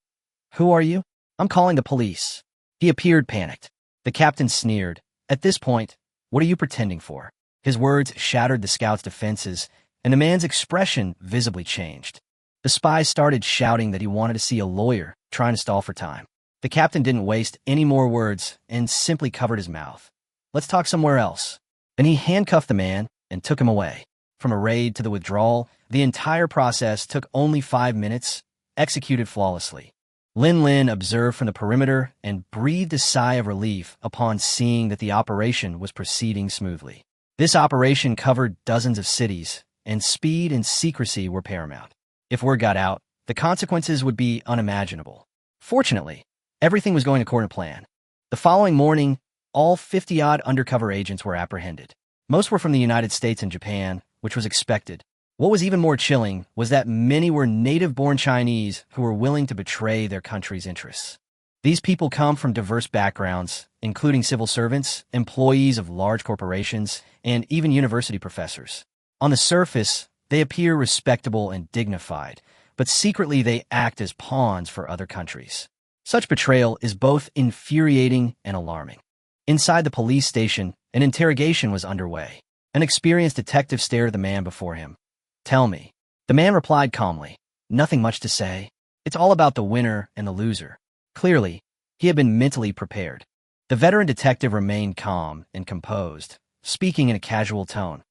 "Who are you?" "I'm calling the police." He appeared panicked. The captain sneered. "At this point, what are you pretending for?" His words shattered the scout's defenses, and the man's expression visibly changed. The spy started shouting that he wanted to see a lawyer, trying to stall for time. The captain didn't waste any more words and simply covered his mouth. "Let's talk somewhere else." Then he handcuffed the man and took him away. From a raid to the withdrawal, the entire process took only 5 minutes, executed flawlessly. Lin Lin observed from the perimeter and breathed a sigh of relief upon seeing that the operation was proceeding smoothly. This operation covered dozens of cities, and speed and secrecy were paramount. If word got out, the consequences would be unimaginable. Fortunately, everything was going according to plan. The following morning, all 50-odd undercover agents were apprehended. Most were from the United States and Japan, which was expected. What was even more chilling was that many were native-born Chinese who were willing to betray their country's interests. These people come from diverse backgrounds, including civil servants, employees of large corporations, and even university professors. On the surface, they appear respectable and dignified, but secretly they act as pawns for other countries. Such betrayal is both infuriating and alarming. Inside the police station, an interrogation was underway. An experienced detective stared at the man before him. "Tell me." The man replied calmly. "Nothing much to say. It's all about the winner and the loser." Clearly, he had been mentally prepared. The veteran detective remained calm and composed, speaking in a casual tone.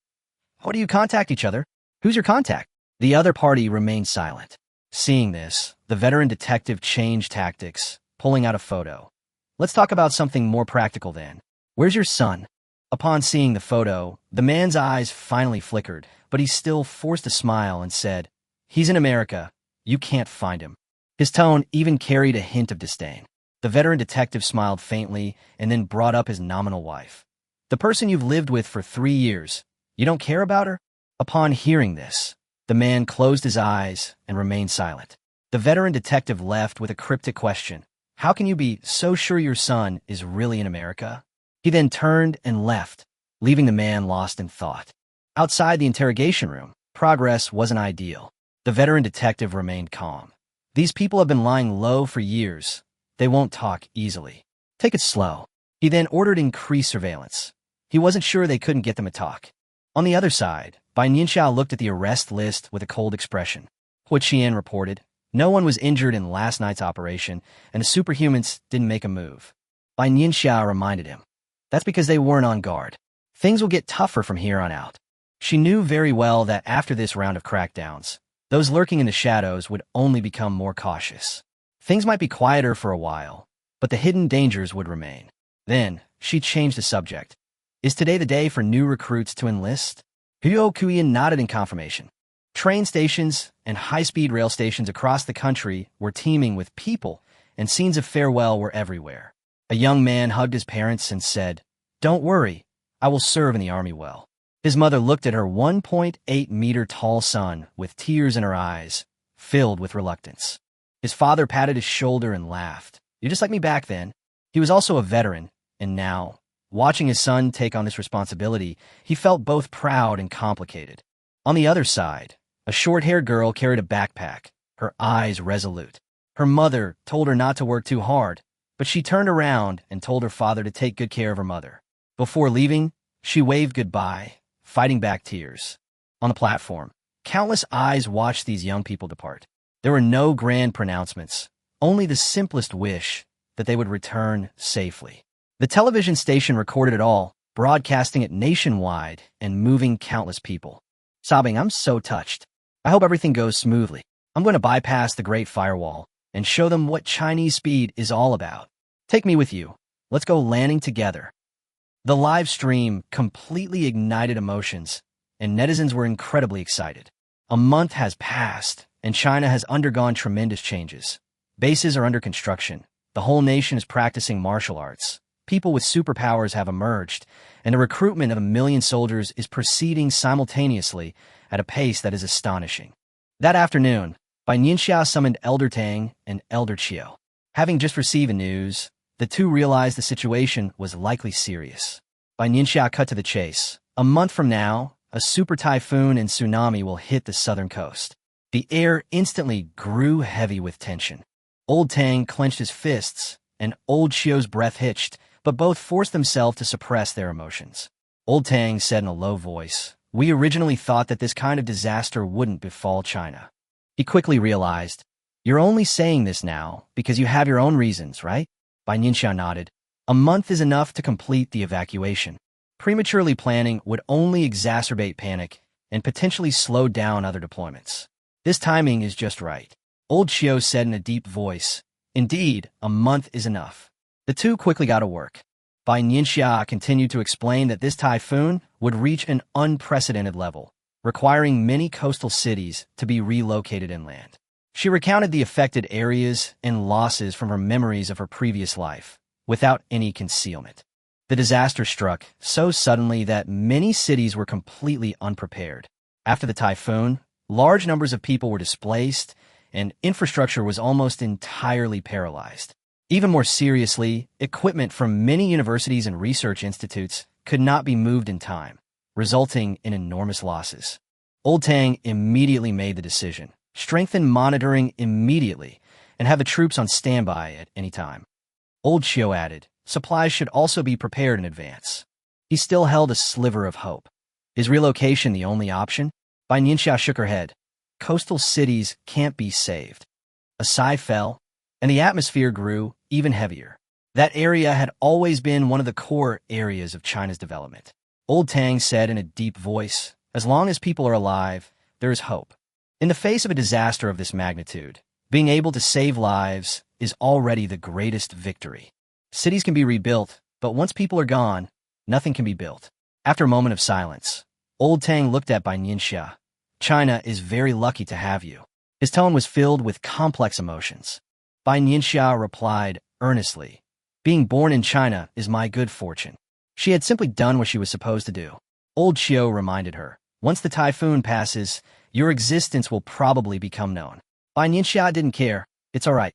"How do you contact each other? Who's your contact?" The other party remained silent. Seeing this, the veteran detective changed tactics, pulling out a photo. "Let's talk about something more practical then. Where's your son?" Upon seeing the photo, the man's eyes finally flickered, but he still forced a smile and said, "He's in America. You can't find him." His tone even carried a hint of disdain. The veteran detective smiled faintly and then brought up his nominal wife. "The person you've lived with for 3 years. You don't care about her?" Upon hearing this, the man closed his eyes and remained silent. The veteran detective left with a cryptic question. "How can you be so sure your son is really in America?" He then turned and left, leaving the man lost in thought. Outside the interrogation room, progress wasn't ideal. The veteran detective remained calm. "These people have been lying low for years. They won't talk easily. Take it slow." He then ordered increased surveillance. He wasn't sure they couldn't get them to talk. On the other side, Bai Nianxia looked at the arrest list with a cold expression. Hu Qian reported, "No one was injured in last night's operation, and the superhumans didn't make a move." Bai Nianxia reminded him, "That's because they weren't on guard. Things will get tougher from here on out." She knew very well that after this round of crackdowns, those lurking in the shadows would only become more cautious. Things might be quieter for a while, but the hidden dangers would remain. Then, she changed the subject. "Is today the day for new recruits to enlist?" Huo Kuyan nodded in confirmation. Train stations and high-speed rail stations across the country were teeming with people, and scenes of farewell were everywhere. A young man hugged his parents and said, "Don't worry, I will serve in the army well." His mother looked at her 1.8-meter-tall son with tears in her eyes, filled with reluctance. His father patted his shoulder and laughed. "You're just like me back then." He was also a veteran, and now, watching his son take on this responsibility, he felt both proud and complicated. On the other side, a short-haired girl carried a backpack, her eyes resolute. Her mother told her not to work too hard, but she turned around and told her father to take good care of her mother. Before leaving, she waved goodbye, fighting back tears. On the platform, countless eyes watched these young people depart. There were no grand pronouncements, only the simplest wish that they would return safely. The television station recorded it all, broadcasting it nationwide and moving countless people. Sobbing, "I'm so touched. I hope everything goes smoothly. I'm going to bypass the Great Firewall and show them what Chinese speed is all about. Take me with you. Let's go landing together." The live stream completely ignited emotions, and netizens were incredibly excited. A month has passed, and China has undergone tremendous changes. Bases are under construction. The whole nation is practicing martial arts. People with superpowers have emerged, and the recruitment of 1 million soldiers is proceeding simultaneously at a pace that is astonishing. That afternoon, Bai Nianxia summoned Elder Tang and Elder Qiu. Having just received the news, the two realized the situation was likely serious. Bai Nianxia cut to the chase. A month from now, a super typhoon and tsunami will hit the southern coast. The air instantly grew heavy with tension. Old Tang clenched his fists, and Old Qiu's breath hitched, but both forced themselves to suppress their emotions. Old Tang said in a low voice, "We originally thought that this kind of disaster wouldn't befall China." He quickly realized, "You're only saying this now because you have your own reasons, right?" Bai Nianxia nodded. "A month is enough to complete the evacuation. Prematurely planning would only exacerbate panic and potentially slow down other deployments. This timing is just right." Old Qiu said in a deep voice, "Indeed, a month is enough." The two quickly got to work. Bai Nianxia continued to explain that this typhoon would reach an unprecedented level, requiring many coastal cities to be relocated inland. She recounted the affected areas and losses from her memories of her previous life, without any concealment. The disaster struck so suddenly that many cities were completely unprepared. After the typhoon, large numbers of people were displaced, and infrastructure was almost entirely paralyzed. Even more seriously, equipment from many universities and research institutes could not be moved in time, resulting in enormous losses. Old Tang immediately made the decision: strengthen monitoring immediately and have the troops on standby at any time. Old Qiu added, supplies should also be prepared in advance. He still held a sliver of hope. Is relocation the only option? Bai Nianxia shook her head. Coastal cities can't be saved. A sigh fell, and the atmosphere grew even heavier. That area had always been one of the core areas of China's development. Old Tang said in a deep voice, as long as people are alive, there is hope. In the face of a disaster of this magnitude, being able to save lives is already the greatest victory. Cities can be rebuilt, but once people are gone, nothing can be built. After a moment of silence, Old Tang looked at Bai Nianxia. China is very lucky to have you. His tone was filled with complex emotions. Bai Nianxia replied earnestly, being born in China is my good fortune. She had simply done what she was supposed to do. Old Qiu reminded her, once the typhoon passes, your existence will probably become known. Bai Nianxia didn't care. It's all right.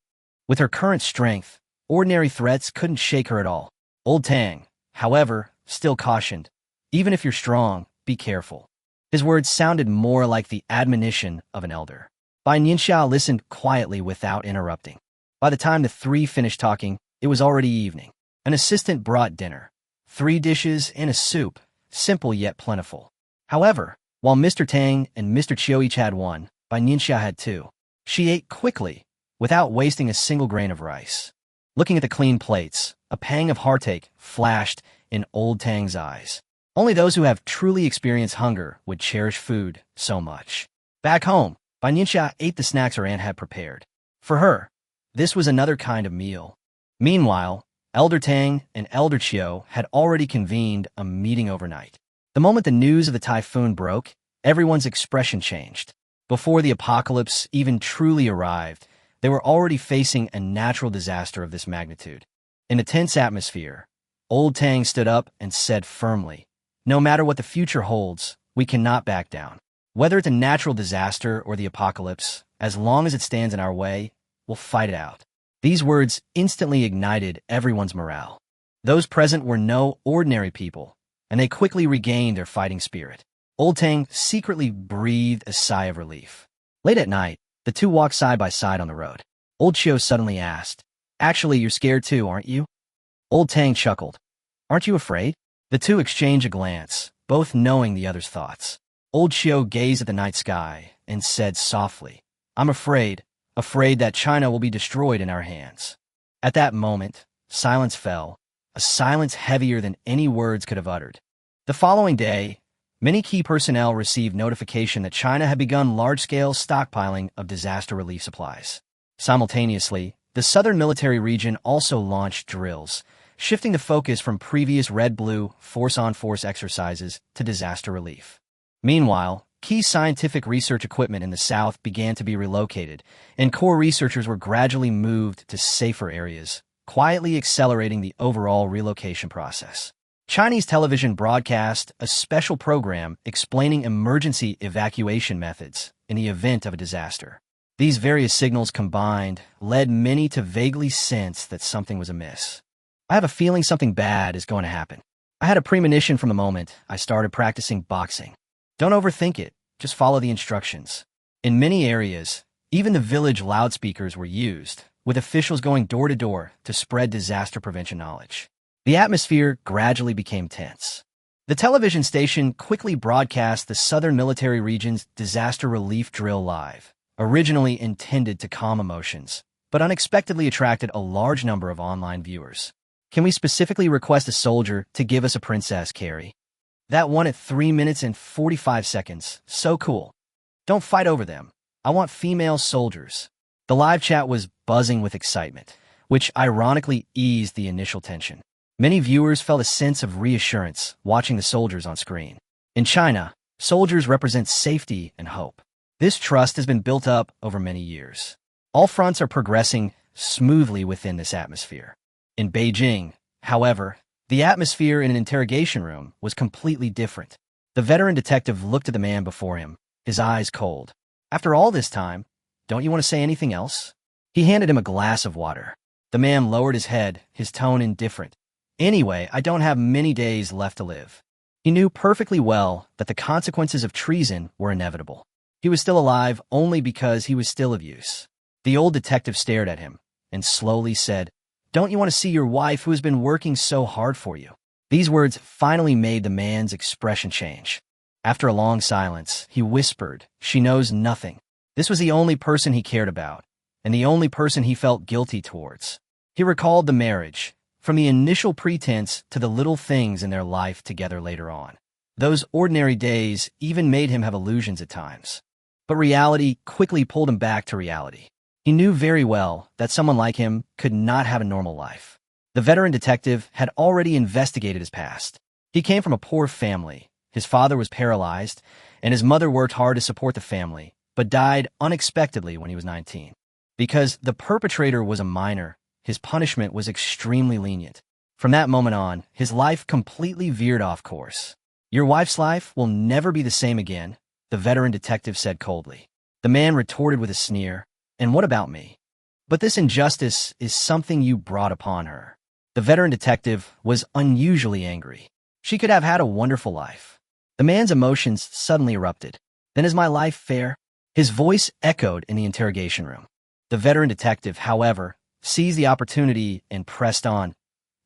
With her current strength, ordinary threats couldn't shake her at all. Old Tang, however, still cautioned, even if you're strong, be careful. His words sounded more like the admonition of an elder. Bai Nianxia listened quietly without interrupting. By the time the three finished talking, it was already evening. An assistant brought dinner. 3 dishes and a soup, simple yet plentiful. However, while Mr. Tang and Mr. Qiu each had 1, Bai Nianxia had 2. She ate quickly, without wasting a single grain of rice. Looking at the clean plates, a pang of heartache flashed in Old Tang's eyes. Only those who have truly experienced hunger would cherish food so much. Back home, Bai Nianxia ate the snacks her aunt had prepared. For her, this was another kind of meal. Meanwhile, Elder Tang and Elder Qiu had already convened a meeting overnight. The moment the news of the typhoon broke, everyone's expression changed. Before the apocalypse even truly arrived, they were already facing a natural disaster of this magnitude. In a tense atmosphere, Old Tang stood up and said firmly, No matter what the future holds, we cannot back down. Whether it's a natural disaster or the apocalypse, as long as it stands in our way, we'll fight it out. These words instantly ignited everyone's morale. Those present were no ordinary people, and they quickly regained their fighting spirit. Old Tang secretly breathed a sigh of relief. Late at night, the two walked side by side on the road. Old Chiu suddenly asked, "Actually, you're scared too, aren't you?" Old Tang chuckled. "Aren't you afraid?" The two exchanged a glance, both knowing the other's thoughts. Old Chiu gazed at the night sky and said softly, "I'm afraid that China will be destroyed in our hands." At that moment, silence fell, a silence heavier than any words could have uttered. The following day, many key personnel received notification that China had begun large-scale stockpiling of disaster relief supplies. Simultaneously, the southern military region also launched drills, shifting the focus from previous red-blue force-on-force exercises to disaster relief. Meanwhile, key scientific research equipment in the south began to be relocated, and core researchers were gradually moved to safer areas, quietly accelerating the overall relocation process. Chinese television broadcast a special program explaining emergency evacuation methods in the event of a disaster. These various signals combined led many to vaguely sense that something was amiss. "I have a feeling something bad is going to happen. I had a premonition from the moment I started practicing boxing. Don't overthink it, just follow the instructions." In many areas, even the village loudspeakers were used, with officials going door to door to spread disaster prevention knowledge. The atmosphere gradually became tense. The television station quickly broadcast the Southern Military Region's disaster relief drill live, originally intended to calm emotions, but unexpectedly attracted a large number of online viewers. "Can we specifically request a soldier to give us a princess, Carrie? That one at 3 minutes and 45 seconds. So cool. Don't fight over them. I want female soldiers." The live chat was buzzing with excitement, which ironically eased the initial tension. Many viewers felt a sense of reassurance watching the soldiers on screen. In China, soldiers represent safety and hope. This trust has been built up over many years. All fronts are progressing smoothly within this atmosphere. In Beijing, however, the atmosphere in an interrogation room was completely different. The veteran detective looked at the man before him, his eyes cold. "After all this time, don't you want to say anything else?" He handed him a glass of water. The man lowered his head, his tone indifferent. "Anyway, I don't have many days left to live." He knew perfectly well that the consequences of treason were inevitable. He was still alive only because he was still of use. The old detective stared at him and slowly said, "Don't you want to see your wife who has been working so hard for you?" These words finally made the man's expression change. After a long silence, he whispered, "She knows nothing." This was the only person he cared about, and the only person he felt guilty towards. He recalled the marriage, from the initial pretense to the little things in their life together later on. Those ordinary days even made him have illusions at times. But reality quickly pulled him back to reality. He knew very well that someone like him could not have a normal life. The veteran detective had already investigated his past. He came from a poor family. His father was paralyzed, and his mother worked hard to support the family, but died unexpectedly when he was 19. Because the perpetrator was a minor, his punishment was extremely lenient. From that moment on, his life completely veered off course. "Your wife's life will never be the same again," the veteran detective said coldly. The man retorted with a sneer, "And what about me?" "But this injustice is something you brought upon her." The veteran detective was unusually angry. "She could have had a wonderful life." The man's emotions suddenly erupted. "Then is my life fair?" His voice echoed in the interrogation room. The veteran detective, however, seized the opportunity and pressed on.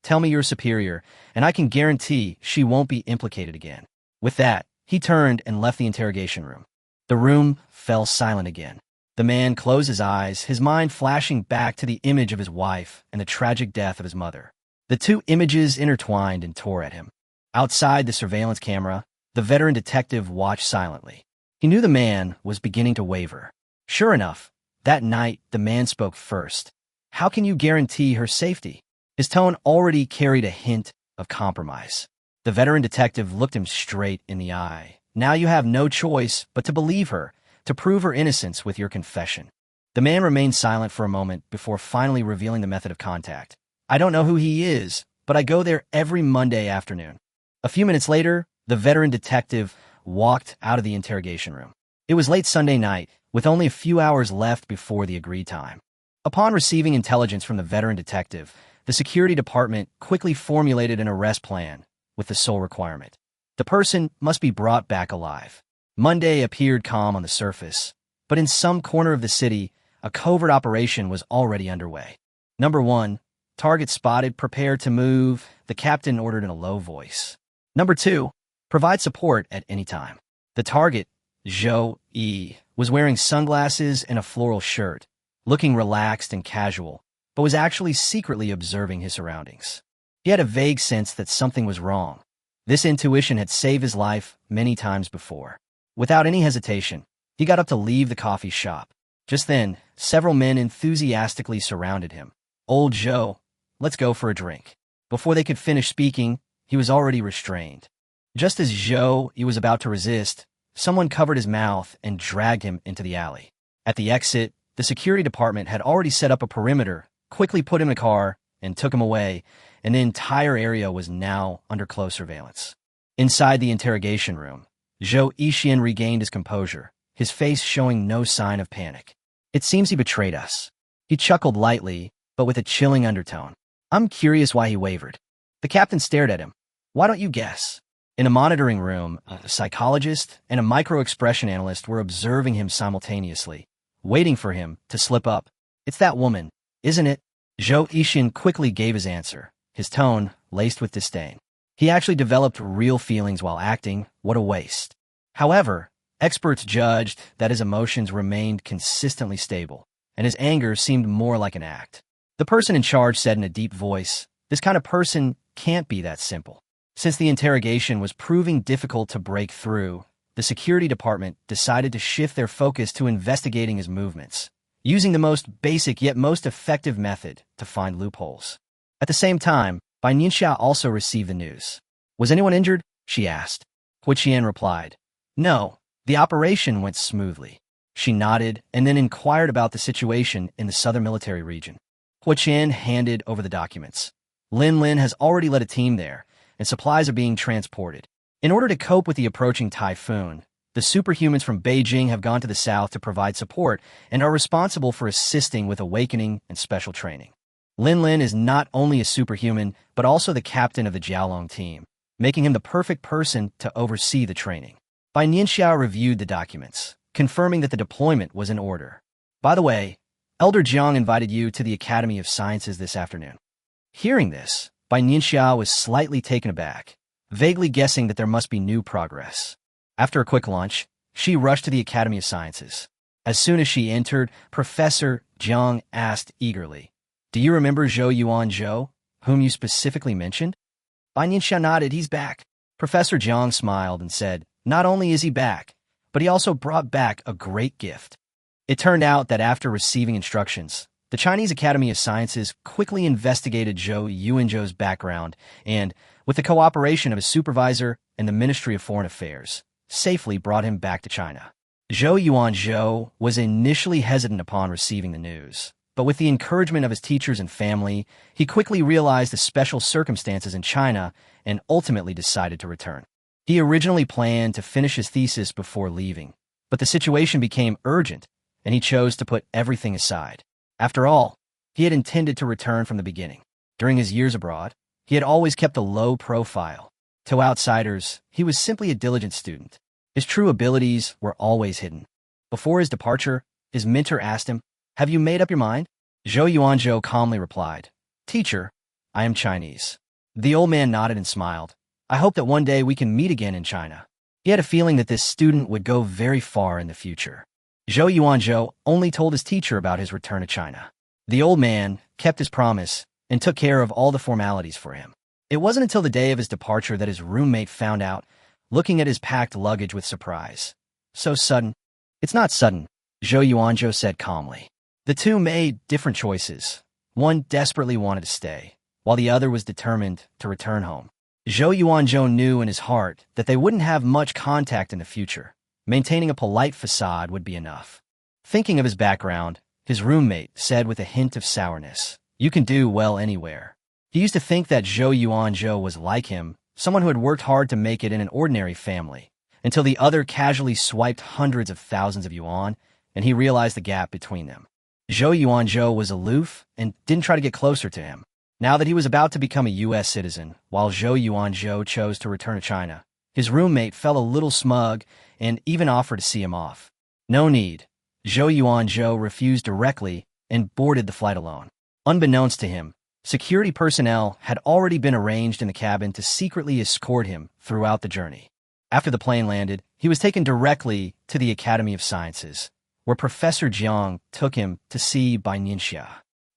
"Tell me your superior, and I can guarantee she won't be implicated again." With that, he turned and left the interrogation room. The room fell silent again. The man closed his eyes, his mind flashing back to the image of his wife and the tragic death of his mother. The two images intertwined and tore at him. Outside the surveillance camera, the veteran detective watched silently. He knew the man was beginning to waver. Sure enough, that night the man spoke first. "How can you guarantee her safety?" His tone already carried a hint of compromise. The veteran detective looked him straight in the eye. "Now you have no choice but to believe her, to prove her innocence with your confession." The man remained silent for a moment before finally revealing the method of contact. "I don't know who he is, but I go there every Monday afternoon." A few minutes later, The veteran detective walked out of the interrogation room. It was late Sunday night, with only a few hours left before the agreed time. Upon receiving intelligence from the veteran detective, the security department quickly formulated an arrest plan with the sole requirement: the person must be brought back alive. Monday appeared calm on the surface, but in some corner of the city, a covert operation was already underway. Number 1, target spotted, prepare to move, the captain ordered in a low voice. Number 2, provide support at any time. The target, Zhou Yi, was wearing sunglasses and a floral shirt, looking relaxed and casual, but was actually secretly observing his surroundings. He had a vague sense that something was wrong. This intuition had saved his life many times before. Without any hesitation, he got up to leave the coffee shop. Just then, several men enthusiastically surrounded him. "Old Zhou, let's go for a drink." Before they could finish speaking, he was already restrained. Just as Zhou was about to resist, someone covered his mouth and dragged him into the alley. At the exit, the security department had already set up a perimeter, quickly put him in a car, and took him away, and the entire area was now under close surveillance. Inside the interrogation room, Zhou Yixian regained his composure, his face showing no sign of panic. "It seems he betrayed us." He chuckled lightly, but with a chilling undertone. "I'm curious why he wavered." The captain stared at him. "Why don't you guess?" In a monitoring room, a psychologist and a micro-expression analyst were observing him simultaneously, waiting for him to slip up. "It's that woman, isn't it?" Zhou Yixian quickly gave his answer, his tone laced with disdain. He actually developed real feelings while acting. What a waste. However, experts judged that his emotions remained consistently stable, and his anger seemed more like an act. The person in charge said in a deep voice, "This kind of person can't be that simple." Since the interrogation was proving difficult to break through, the security department decided to shift their focus to investigating his movements, using the most basic yet most effective method to find loopholes. At the same time, Bai Nianxia also received the news. "Was anyone injured?" she asked. Qian replied, "No, the operation went smoothly." She nodded and then inquired about the situation in the southern military region. Qian handed over the documents. Lin has already led a team there, and supplies are being transported. In order to cope with the approaching typhoon, the superhumans from Beijing have gone to the south to provide support and are responsible for assisting with awakening and special training. Lin is not only a superhuman, but also the captain of the Jiaolong team, making him the perfect person to oversee the training. Bai Nianxia reviewed the documents, confirming that the deployment was in order. "By the way, Elder Jiang invited you to the Academy of Sciences this afternoon." Hearing this, Bai Nianxia was slightly taken aback, vaguely guessing that there must be new progress. After a quick lunch, she rushed to the Academy of Sciences. As soon as she entered, Professor Jiang asked eagerly, "Do you remember Zhou Zhou, whom you specifically mentioned?" Bai Nianxia nodded. "He's back." Professor Jiang smiled and said, "Not only is he back, but he also brought back a great gift." It turned out that after receiving instructions, the Chinese Academy of Sciences quickly investigated Zhou Zhou's background and, with the cooperation of his supervisor and the Ministry of Foreign Affairs, safely brought him back to China. Zhou Zhou was initially hesitant upon receiving the news, but with the encouragement of his teachers and family, he quickly realized the special circumstances in China and ultimately decided to return. He originally planned to finish his thesis before leaving, but the situation became urgent, and he chose to put everything aside. After all, he had intended to return from the beginning. During his years abroad, he had always kept a low profile. To outsiders, he was simply a diligent student. His true abilities were always hidden. Before his departure, his mentor asked him, "Have you made up your mind?" Zhou Zhou calmly replied, "Teacher, I am Chinese." The old man nodded and smiled. "I hope that one day we can meet again in China." He had a feeling that this student would go very far in the future. Zhou Zhou only told his teacher about his return to China. The old man kept his promise and took care of all the formalities for him. It wasn't until the day of his departure that his roommate found out, looking at his packed luggage with surprise. "So sudden." "It's not sudden," Zhou Zhou said calmly. The two made different choices. One desperately wanted to stay, while the other was determined to return home. Zhou Zhou knew in his heart that they wouldn't have much contact in the future. Maintaining a polite facade would be enough. Thinking of his background, his roommate said with a hint of sourness, "You can do well anywhere." He used to think that Zhou Zhou was like him, someone who had worked hard to make it in an ordinary family, until the other casually swiped hundreds of thousands of yuan, and he realized the gap between them. Zhou Yuanzhou was aloof and didn't try to get closer to him. Now that he was about to become a U.S. citizen, while Zhou Yuanzhou chose to return to China, his roommate felt a little smug and even offered to see him off. No need. Zhou Yuanzhou refused directly and boarded the flight alone. Unbeknownst to him, security personnel had already been arranged in the cabin to secretly escort him throughout the journey. After the plane landed, he was taken directly to the Academy of Sciences, where Professor Jiang took him to see Bai Nianxia.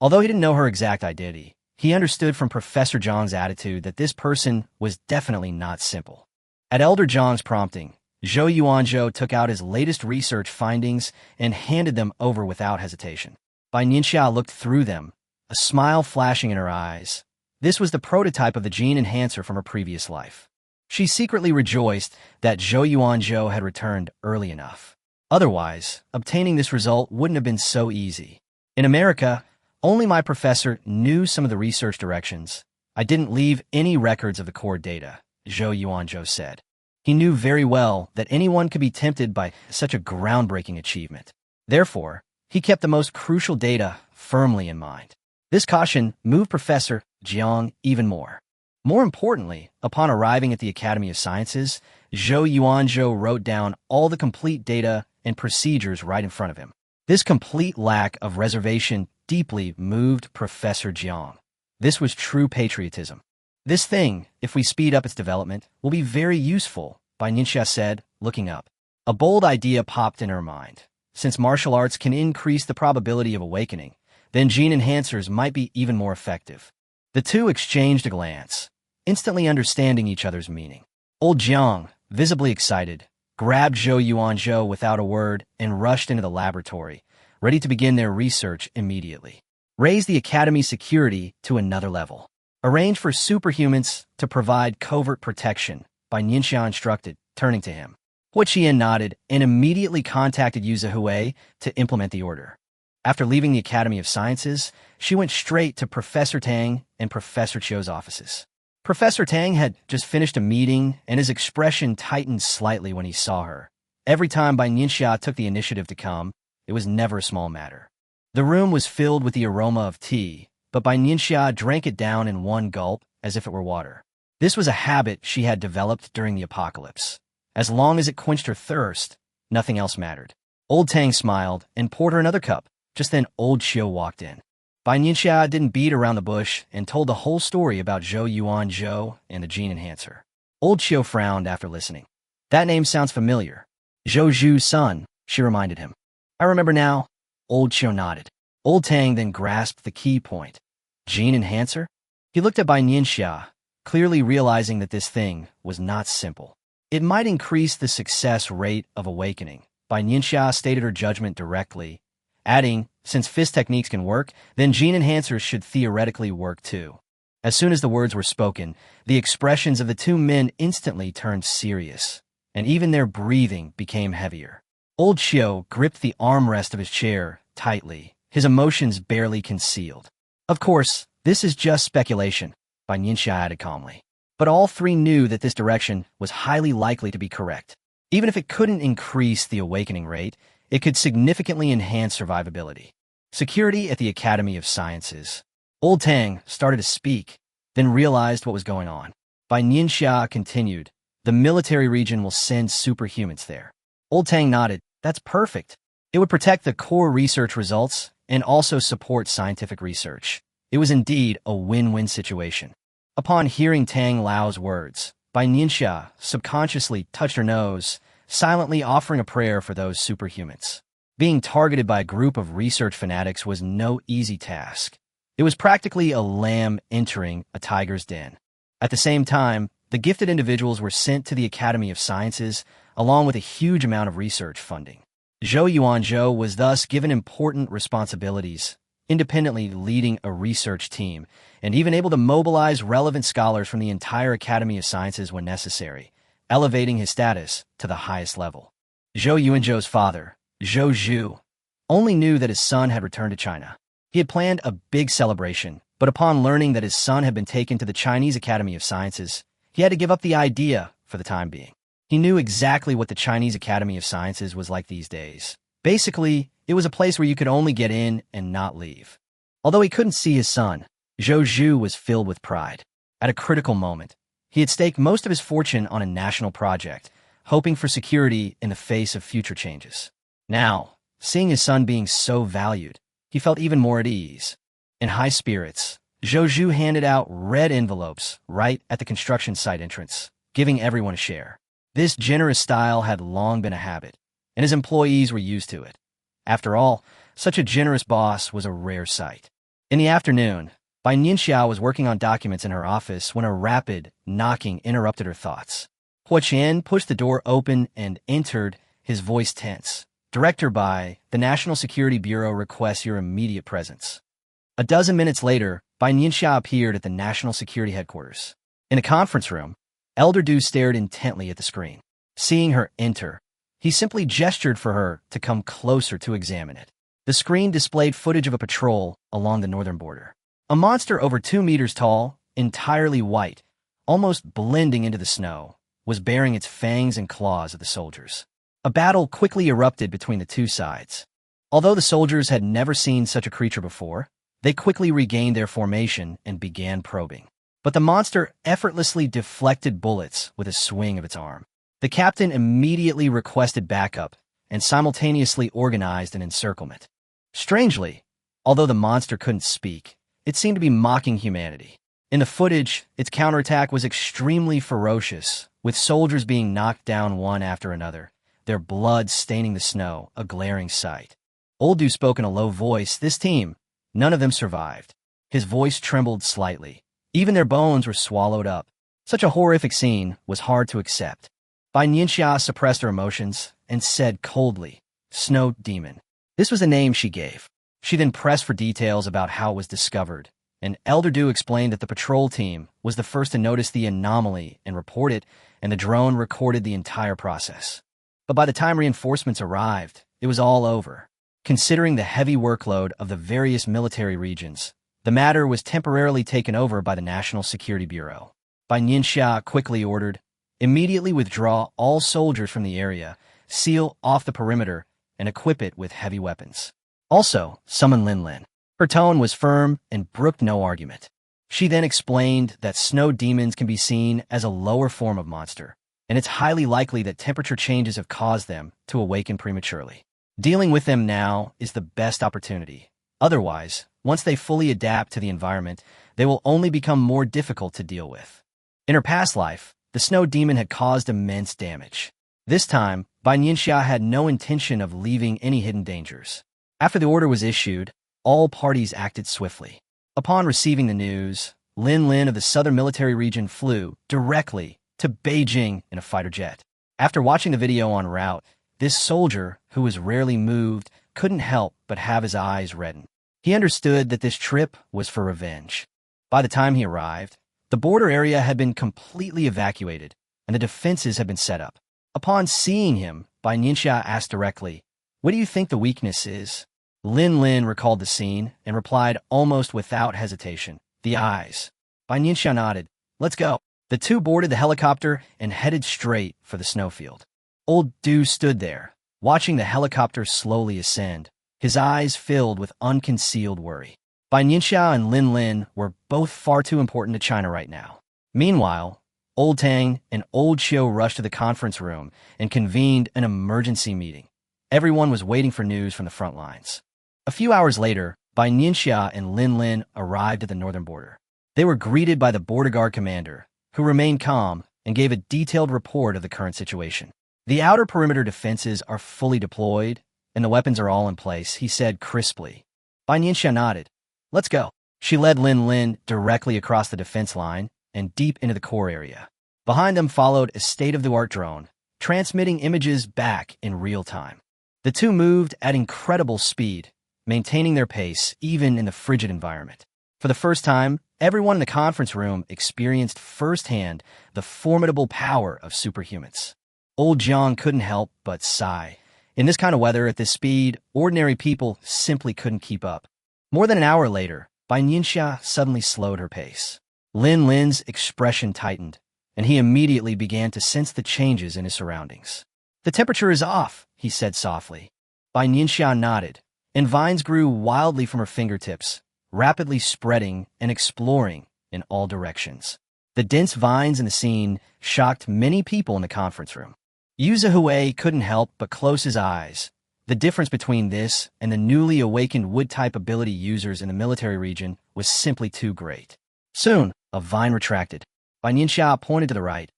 Although he didn't know her exact identity, he understood from Professor Jiang's attitude that this person was definitely not simple. At Elder Jiang's prompting, Zhou Yuanzhou took out his latest research findings and handed them over without hesitation. Bai Nianxia looked through them, a smile flashing in her eyes. This was the prototype of the gene enhancer from her previous life. She secretly rejoiced that Zhou Yuanzhou had returned early enough. Otherwise, obtaining this result wouldn't have been so easy. In America, only my professor knew some of the research directions. I didn't leave any records of the core data, Zhou Yuanzhou said. He knew very well that anyone could be tempted by such a groundbreaking achievement. Therefore, he kept the most crucial data firmly in mind. This caution moved Professor Jiang even more. More importantly, upon arriving at the Academy of Sciences, Zhou Yuanzhou wrote down all the complete data and procedures right in front of him. This complete lack of reservation deeply moved Professor Jiang. This was true patriotism. This thing, if we speed up its development, will be very useful, Bai Nianxia said, looking up. A bold idea popped in her mind. Since martial arts can increase the probability of awakening, then gene enhancers might be even more effective. The two exchanged a glance, instantly understanding each other's meaning. Old Jiang, visibly excited, grabbed Zhou Yuanzhou without a word and rushed into the laboratory, ready to begin their research immediately. Raise the Academy's security to another level. Arrange for superhumans to provide covert protection, Bai Nianxia instructed, turning to him. Huo Qian nodded and immediately contacted Yu Zihui to implement the order. After leaving the Academy of Sciences, she went straight to Professor Tang and Professor Chiu's offices. Professor Tang had just finished a meeting, and his expression tightened slightly when he saw her. Every time Bai Nianxia took the initiative to come, it was never a small matter. The room was filled with the aroma of tea, but Bai Nianxia drank it down in one gulp as if it were water. This was a habit she had developed during the apocalypse. As long as it quenched her thirst, nothing else mattered. Old Tang smiled and poured her another cup. Just then, Old Chiu walked in. Bai Nianxia didn't beat around the bush and told the whole story about Zhou Yuanzhou and the gene enhancer. Old Chiu frowned after listening. That name sounds familiar. Zhou Zhu's son, she reminded him. I remember now. Old Chiu nodded. Old Tang then grasped the key point. Gene enhancer? He looked at Bai Nianxia, clearly realizing that this thing was not simple. It might increase the success rate of awakening. Bai Nianxia stated her judgment directly, adding, since fist techniques can work, then gene enhancers should theoretically work too. As soon as the words were spoken, the expressions of the two men instantly turned serious, and even their breathing became heavier. Old Chiu gripped the armrest of his chair tightly, his emotions barely concealed. Of course, this is just speculation, Bai Nianxia added calmly. But all three knew that this direction was highly likely to be correct. Even if it couldn't increase the awakening rate, it could significantly enhance survivability. Security at the Academy of Sciences. Old Tang started to speak, then realized what was going on. Bai Nianxia continued, the military region will send superhumans there. Old Tang nodded, that's perfect. It would protect the core research results and also support scientific research. It was indeed a win-win situation. Upon hearing Tang Lao's words, Bai Nianxia subconsciously touched her nose, silently offering a prayer for those superhumans. Being targeted by a group of research fanatics was no easy task. It was practically a lamb entering a tiger's den. At the same time, the gifted individuals were sent to the Academy of Sciences, along with a huge amount of research funding. Zhou Yuanzhou was thus given important responsibilities, independently leading a research team, and even able to mobilize relevant scholars from the entire Academy of Sciences when necessary, elevating his status to the highest level. Zhou Yuanzhou's father, Zhou Zhu, only knew that his son had returned to China. He had planned a big celebration, but upon learning that his son had been taken to the Chinese Academy of Sciences, He had to give up the idea for the time being. He knew exactly what the Chinese Academy of Sciences was like these days. Basically, it was a place where you could only get in and not leave. Although he couldn't see his son, Zhou Zhu was filled with pride. At a critical moment, he had staked most of his fortune on a national project, hoping for security in the face of future changes. Now, seeing his son being so valued, he felt even more at ease. In high spirits, Zhou Zhu handed out red envelopes right at the construction site entrance, giving everyone a share. This generous style had long been a habit, and his employees were used to it. After all, such a generous boss was a rare sight. In the afternoon, Bai Nianxia was working on documents in her office when a rapid knocking interrupted her thoughts. Huo Qian pushed the door open and entered, his voice tense. "Director Bai, the National Security Bureau requests your immediate presence." A dozen minutes later, Bai Nianxia appeared at the National Security Headquarters. In a conference room, Elder Du stared intently at the screen. Seeing her enter, he simply gestured for her to come closer to examine it. The screen displayed footage of a patrol along the northern border. A monster over 2 meters tall, entirely white, almost blending into the snow, was baring its fangs and claws at the soldiers. A battle quickly erupted between the two sides. Although the soldiers had never seen such a creature before, they quickly regained their formation and began probing. But the monster effortlessly deflected bullets with a swing of its arm. The captain immediately requested backup and simultaneously organized an encirclement. Strangely, although the monster couldn't speak, it seemed to be mocking humanity. In the footage, its counterattack was extremely ferocious, with soldiers being knocked down one after another, their blood staining the snow, a glaring sight. Old Du spoke in a low voice. This team, none of them survived. His voice trembled slightly. Even their bones were swallowed up. Such a horrific scene was hard to accept. Bai Nianxia suppressed her emotions and said coldly, "Snow Demon." This was the name she gave. She then pressed for details about how it was discovered, and Elder Du explained that the patrol team was the first to notice the anomaly and report it, and the drone recorded the entire process. But by the time reinforcements arrived, it was all over. Considering the heavy workload of the various military regions, the matter was temporarily taken over by the National Security Bureau. Bai Nianxia quickly ordered, "Immediately withdraw all soldiers from the area, seal off the perimeter, and equip it with heavy weapons. Also, summon Lin Lin." Her tone was firm and brooked no argument. She then explained that snow demons can be seen as a lower form of monster, and it's highly likely that temperature changes have caused them to awaken prematurely. Dealing with them now is the best opportunity. Otherwise, once they fully adapt to the environment, they will only become more difficult to deal with. In her past life, the snow demon had caused immense damage. This time, Bai Nianxia had no intention of leaving any hidden dangers. After the order was issued, all parties acted swiftly. Upon receiving the news, Lin Lin of the Southern Military Region flew directly to Beijing in a fighter jet. After watching the video en route, this soldier, who was rarely moved, couldn't help but have his eyes redden. He understood that this trip was for revenge. By the time he arrived, the border area had been completely evacuated, and the defenses had been set up. Upon seeing him, Bai Nianxia asked directly, "What do you think the weakness is?" Lin Lin recalled the scene and replied almost without hesitation, "The eyes." Bai Nianxia nodded. "Let's go." The two boarded the helicopter and headed straight for the snowfield. Old Du stood there, watching the helicopter slowly ascend, his eyes filled with unconcealed worry. Bai Nianxia and Lin Lin were both far too important to China right now. Meanwhile, Old Tang and Old Qiu rushed to the conference room and convened an emergency meeting. Everyone was waiting for news from the front lines. A few hours later, Bai Nianxia and Lin Lin arrived at the northern border. They were greeted by the border guard commander, who remained calm and gave a detailed report of the current situation. "The outer perimeter defenses are fully deployed, and the weapons are all in place," he said crisply. Bai Nianxia nodded. "Let's go." She led Lin Lin directly across the defense line and deep into the core area. Behind them followed a state-of-the-art drone, transmitting images back in real time. The two moved at incredible speed, maintaining their pace even in the frigid environment. For the first time, everyone in the conference room experienced firsthand the formidable power of superhumans. Old Jiang couldn't help but sigh. In this kind of weather, at this speed, ordinary people simply couldn't keep up. More than an hour later, Bai Nianxia suddenly slowed her pace. Lin Lin's expression tightened, and he immediately began to sense the changes in his surroundings. "The temperature is off," he said softly. Bai Nianxia nodded, and vines grew wildly from her fingertips, rapidly spreading and exploring in all directions. The dense vines in the scene shocked many people in the conference room. Yu Zhihui couldn't help but close his eyes. The difference between this and the newly awakened wood-type ability users in the military region was simply too great. Soon, a vine retracted. Bai Nianxia pointed to the right.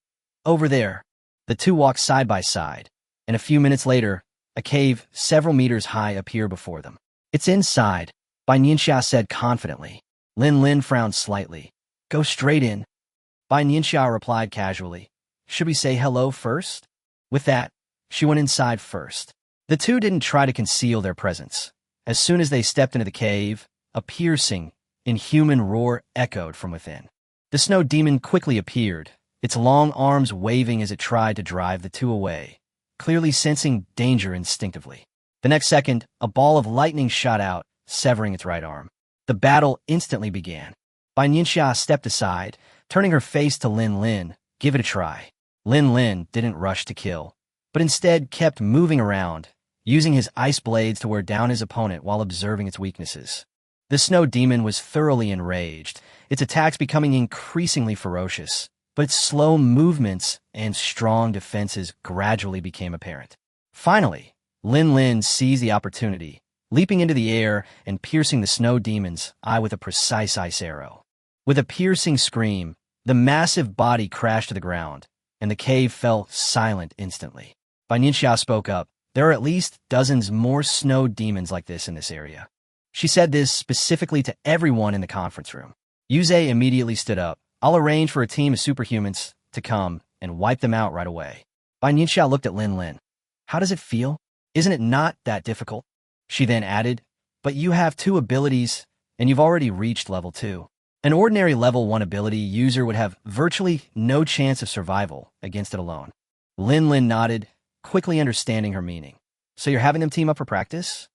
"Over there." The two walked side by side, and a few minutes later, a cave several meters high appeared before them. "It's inside," Bai Nianxia said confidently. Lin Lin frowned slightly. "Go straight in." Bai Nianxia replied casually. "Should we say hello first?" With that, she went inside first. The two didn't try to conceal their presence. As soon as they stepped into the cave, a piercing, inhuman roar echoed from within. The snow demon quickly appeared, its long arms waving as it tried to drive the two away, clearly sensing danger instinctively. The next second, a ball of lightning shot out, severing its right arm. The battle instantly began. Bai Nianxia stepped aside, turning her face to Lin Lin. "Give it a try." Lin Lin didn't rush to kill, but instead kept moving around, using his ice blades to wear down his opponent while observing its weaknesses. The snow demon was thoroughly enraged, its attacks becoming increasingly ferocious, but its slow movements and strong defenses gradually became apparent. Finally, Lin Lin seized the opportunity, leaping into the air and piercing the snow demon's eye with a precise ice arrow. With a piercing scream, the massive body crashed to the ground, and the cave fell silent instantly. Bai Nianxia spoke up. "There are at least dozens more snow demons like this in this area." She said this specifically to everyone in the conference room. Yuze immediately stood up. "I'll arrange for a team of superhumans to come and wipe them out right away." Bai Nianxia looked at Lin Lin. "How does it feel? Isn't it not that difficult?" She then added, "But you have two abilities, and you've already reached level 2. An ordinary level 1 ability user would have virtually no chance of survival against it alone." Lin Lin nodded, quickly understanding her meaning. "So you're having them team up for practice?"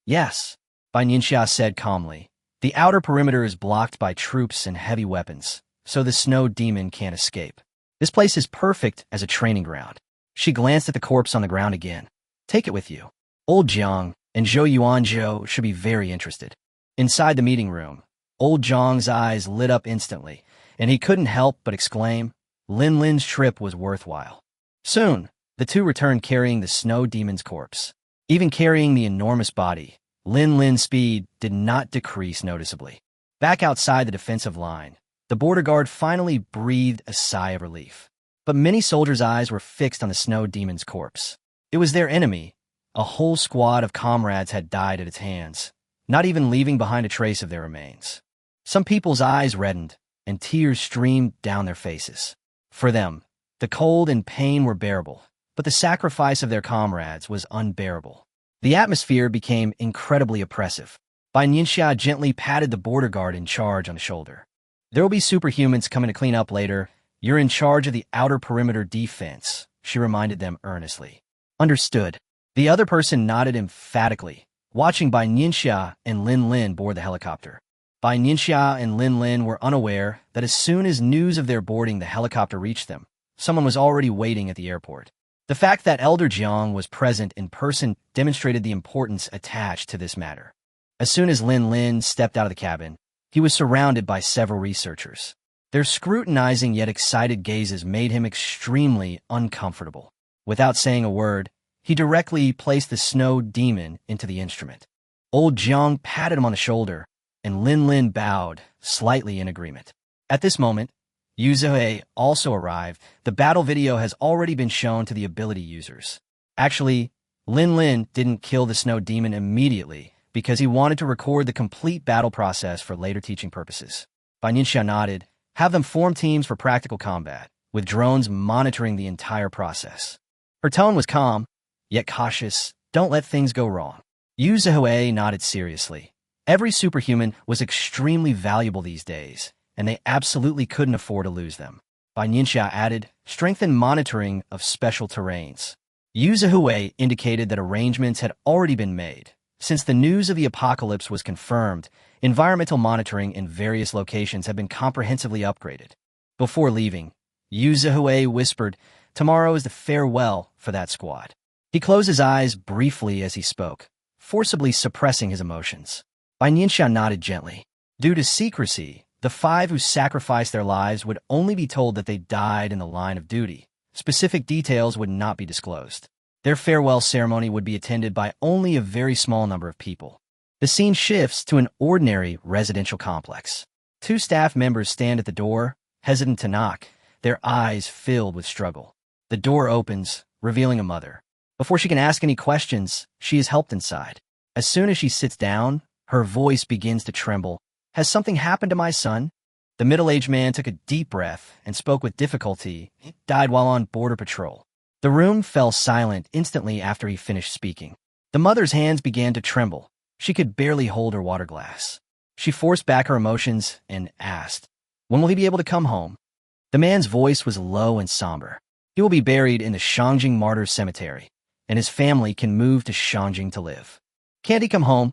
"Yes," Bai Nianxia said calmly. "The outer perimeter is blocked by troops and heavy weapons, so the snow demon can't escape. This place is perfect as a training ground." She glanced at the corpse on the ground again. "Take it with you. Old Jiang and Zhou Yuanzhou should be very interested." Inside the meeting room, Old Jiang's eyes lit up instantly, and he couldn't help but exclaim, Lin Lin's trip was worthwhile. Soon, the two returned carrying the snow demon's corpse. Even carrying the enormous body, Lin Lin's speed did not decrease noticeably. Back outside the defensive line, the border guard finally breathed a sigh of relief. But many soldiers' eyes were fixed on the snow demon's corpse. It was their enemy. A whole squad of comrades had died at its hands, not even leaving behind a trace of their remains. Some people's eyes reddened, and tears streamed down their faces. For them, the cold and pain were bearable, but the sacrifice of their comrades was unbearable. The atmosphere became incredibly oppressive. Bai Nianxia gently patted the border guard in charge on the shoulder. "There will be superhumans coming to clean up later. You're in charge of the outer perimeter defense," she reminded them earnestly. "Understood." The other person nodded emphatically, watching Bai Nianxia and Lin Lin board the helicopter. Bai Nianxia and Lin Lin were unaware that as soon as news of their boarding the helicopter reached them, someone was already waiting at the airport. The fact that Elder Jiang was present in person demonstrated the importance attached to this matter. As soon as Lin Lin stepped out of the cabin, he was surrounded by several researchers. Their scrutinizing yet excited gazes made him extremely uncomfortable. Without saying a word, he directly placed the snow demon into the instrument. Old Jiang patted him on the shoulder, and Lin Lin bowed, slightly in agreement. At this moment, Yu Zhihui also arrived. The battle video has already been shown to the ability users. Actually, Lin Lin didn't kill the snow demon immediately because he wanted to record the complete battle process for later teaching purposes. Bai Nianxia nodded. "Have them form teams for practical combat, with drones monitoring the entire process." Her tone was calm, yet cautious. "Don't let things go wrong." Yu Zhihui nodded seriously. Every superhuman was extremely valuable these days, and they absolutely couldn't afford to lose them. Bai Nianxia added, "Strengthen monitoring of special terrains." Yu Zhihui indicated that arrangements had already been made. Since the news of the apocalypse was confirmed, environmental monitoring in various locations had been comprehensively upgraded. Before leaving, Yu Zihue whispered, "Tomorrow is the farewell for that squad." He closed his eyes briefly as he spoke, forcibly suppressing his emotions. Bai Nianxia nodded gently. Due to secrecy, the 5 who sacrificed their lives would only be told that they died in the line of duty. Specific details would not be disclosed. Their farewell ceremony would be attended by only a very small number of people. The scene shifts to an ordinary residential complex. 2 staff members stand at the door, hesitant to knock, their eyes filled with struggle. The door opens, revealing a mother. Before she can ask any questions, she is helped inside. As soon as she sits down, her voice begins to tremble. "Has something happened to my son?" The middle-aged man took a deep breath and spoke with difficulty. "He died while on border patrol." The room fell silent instantly after he finished speaking. The mother's hands began to tremble. She could barely hold her water glass. She forced back her emotions and asked, "When will he be able to come home?" The man's voice was low and somber. "He will be buried in the Shangjing Martyrs Cemetery, and his family can move to Shangjing to live." "Can't he come home?"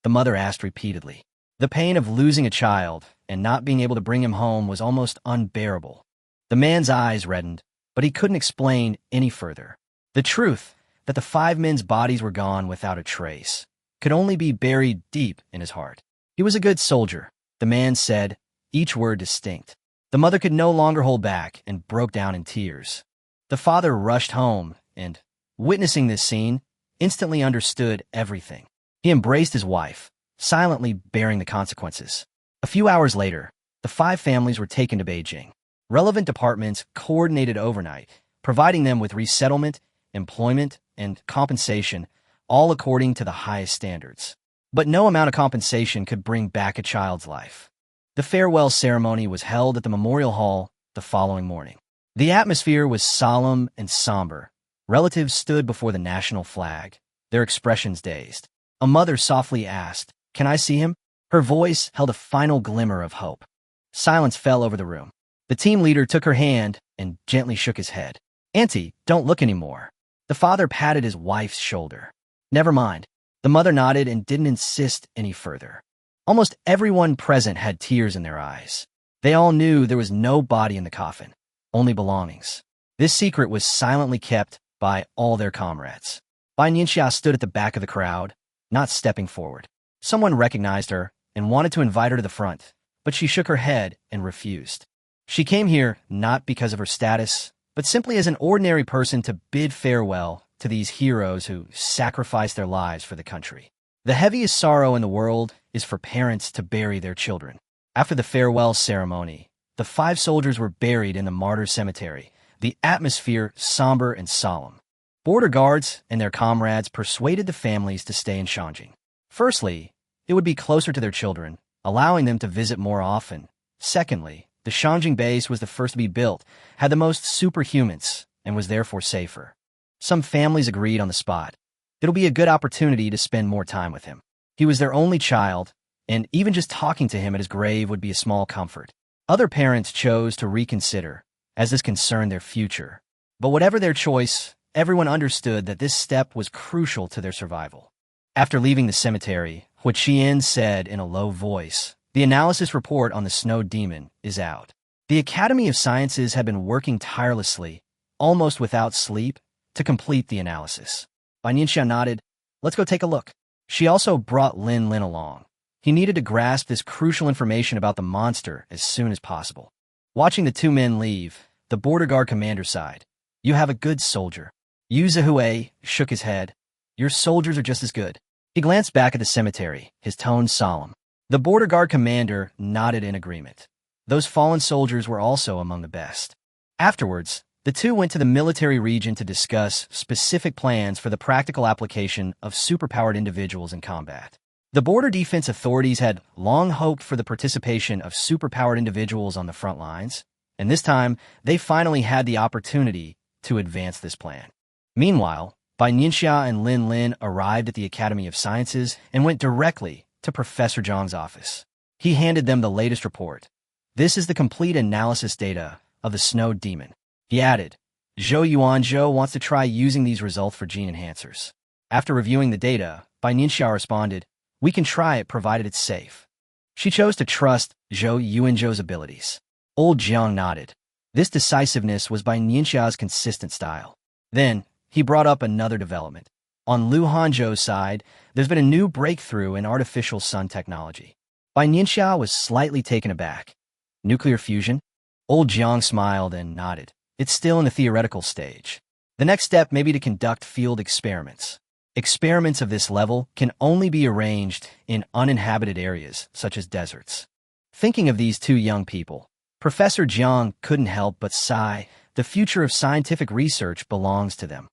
the mother asked repeatedly. The pain of losing a child and not being able to bring him home was almost unbearable. The man's eyes reddened, but he couldn't explain any further. The truth, that the 5 men's bodies were gone without a trace, could only be buried deep in his heart. "He was a good soldier," the man said, each word distinct. The mother could no longer hold back and broke down in tears. The father rushed home and, witnessing this scene, instantly understood everything. He embraced his wife, silently bearing the consequences. A few hours later, the 5 families were taken to Beijing. Relevant departments coordinated overnight, providing them with resettlement, employment, and compensation, all according to the highest standards. But no amount of compensation could bring back a child's life. The farewell ceremony was held at the Memorial Hall the following morning. The atmosphere was solemn and somber. Relatives stood before the national flag, their expressions dazed. A mother softly asked, "Can I see him?" Her voice held a final glimmer of hope. Silence fell over the room. The team leader took her hand and gently shook his head. "Auntie, don't look anymore." The father patted his wife's shoulder. "Never mind." The mother nodded and didn't insist any further. Almost everyone present had tears in their eyes. They all knew there was no body in the coffin, only belongings. This secret was silently kept by all their comrades. Bai Nianxia stood at the back of the crowd, not stepping forward. Someone recognized her and wanted to invite her to the front, but she shook her head and refused. She came here not because of her status, but simply as an ordinary person to bid farewell to these heroes who sacrificed their lives for the country. The heaviest sorrow in the world is for parents to bury their children. After the farewell ceremony, the 5 soldiers were buried in the Martyrs Cemetery, the atmosphere somber and solemn. Border guards and their comrades persuaded the families to stay in Shangjing. Firstly, it would be closer to their children, allowing them to visit more often. Secondly, the Shangjing base was the first to be built, had the most superhumans, and was therefore safer. Some families agreed on the spot. It'll be a good opportunity to spend more time with him. He was their only child, and even just talking to him at his grave would be a small comfort. Other parents chose to reconsider, as this concerned their future. But whatever their choice, everyone understood that this step was crucial to their survival. After leaving the cemetery, Hu Qian said in a low voice, "The analysis report on the snow demon is out." The Academy of Sciences had been working tirelessly, almost without sleep, to complete the analysis. Bai Nianxia nodded. "Let's go take a look." She also brought Lin Lin along. He needed to grasp this crucial information about the monster as soon as possible. Watching the 2 men leave, the border guard commander sighed. "You have a good soldier." Yu Zihue shook his head. "Your soldiers are just as good." He glanced back at the cemetery, his tone solemn. The border guard commander nodded in agreement. Those fallen soldiers were also among the best. Afterwards, the 2 went to the military region to discuss specific plans for the practical application of superpowered individuals in combat. The border defense authorities had long hoped for the participation of superpowered individuals on the front lines, and this time they finally had the opportunity to advance this plan. Meanwhile, Bai Nianxia and Lin Lin arrived at the Academy of Sciences and went directly to Professor Zhang's office. He handed them the latest report. "This is the complete analysis data of the snow demon." He added, "Zhou Yuanzhou wants to try using these results for gene enhancers." After reviewing the data, Bai Nianxia responded, "We can try it provided it's safe." She chose to trust Zhou Yuanzhou's abilities. Old Jiang nodded. This decisiveness was Bai Nianxia's consistent style. Then, he brought up another development. On Lu Hanzhou's side, there's been a new breakthrough in artificial sun technology. Bai Nianxia was slightly taken aback. Nuclear fusion? Old Jiang smiled and nodded. It's still in the theoretical stage. The next step may be to conduct field experiments. Experiments of this level can only be arranged in uninhabited areas, such as deserts. Thinking of these two young people, Professor Jiang couldn't help but sigh. The future of scientific research belongs to them.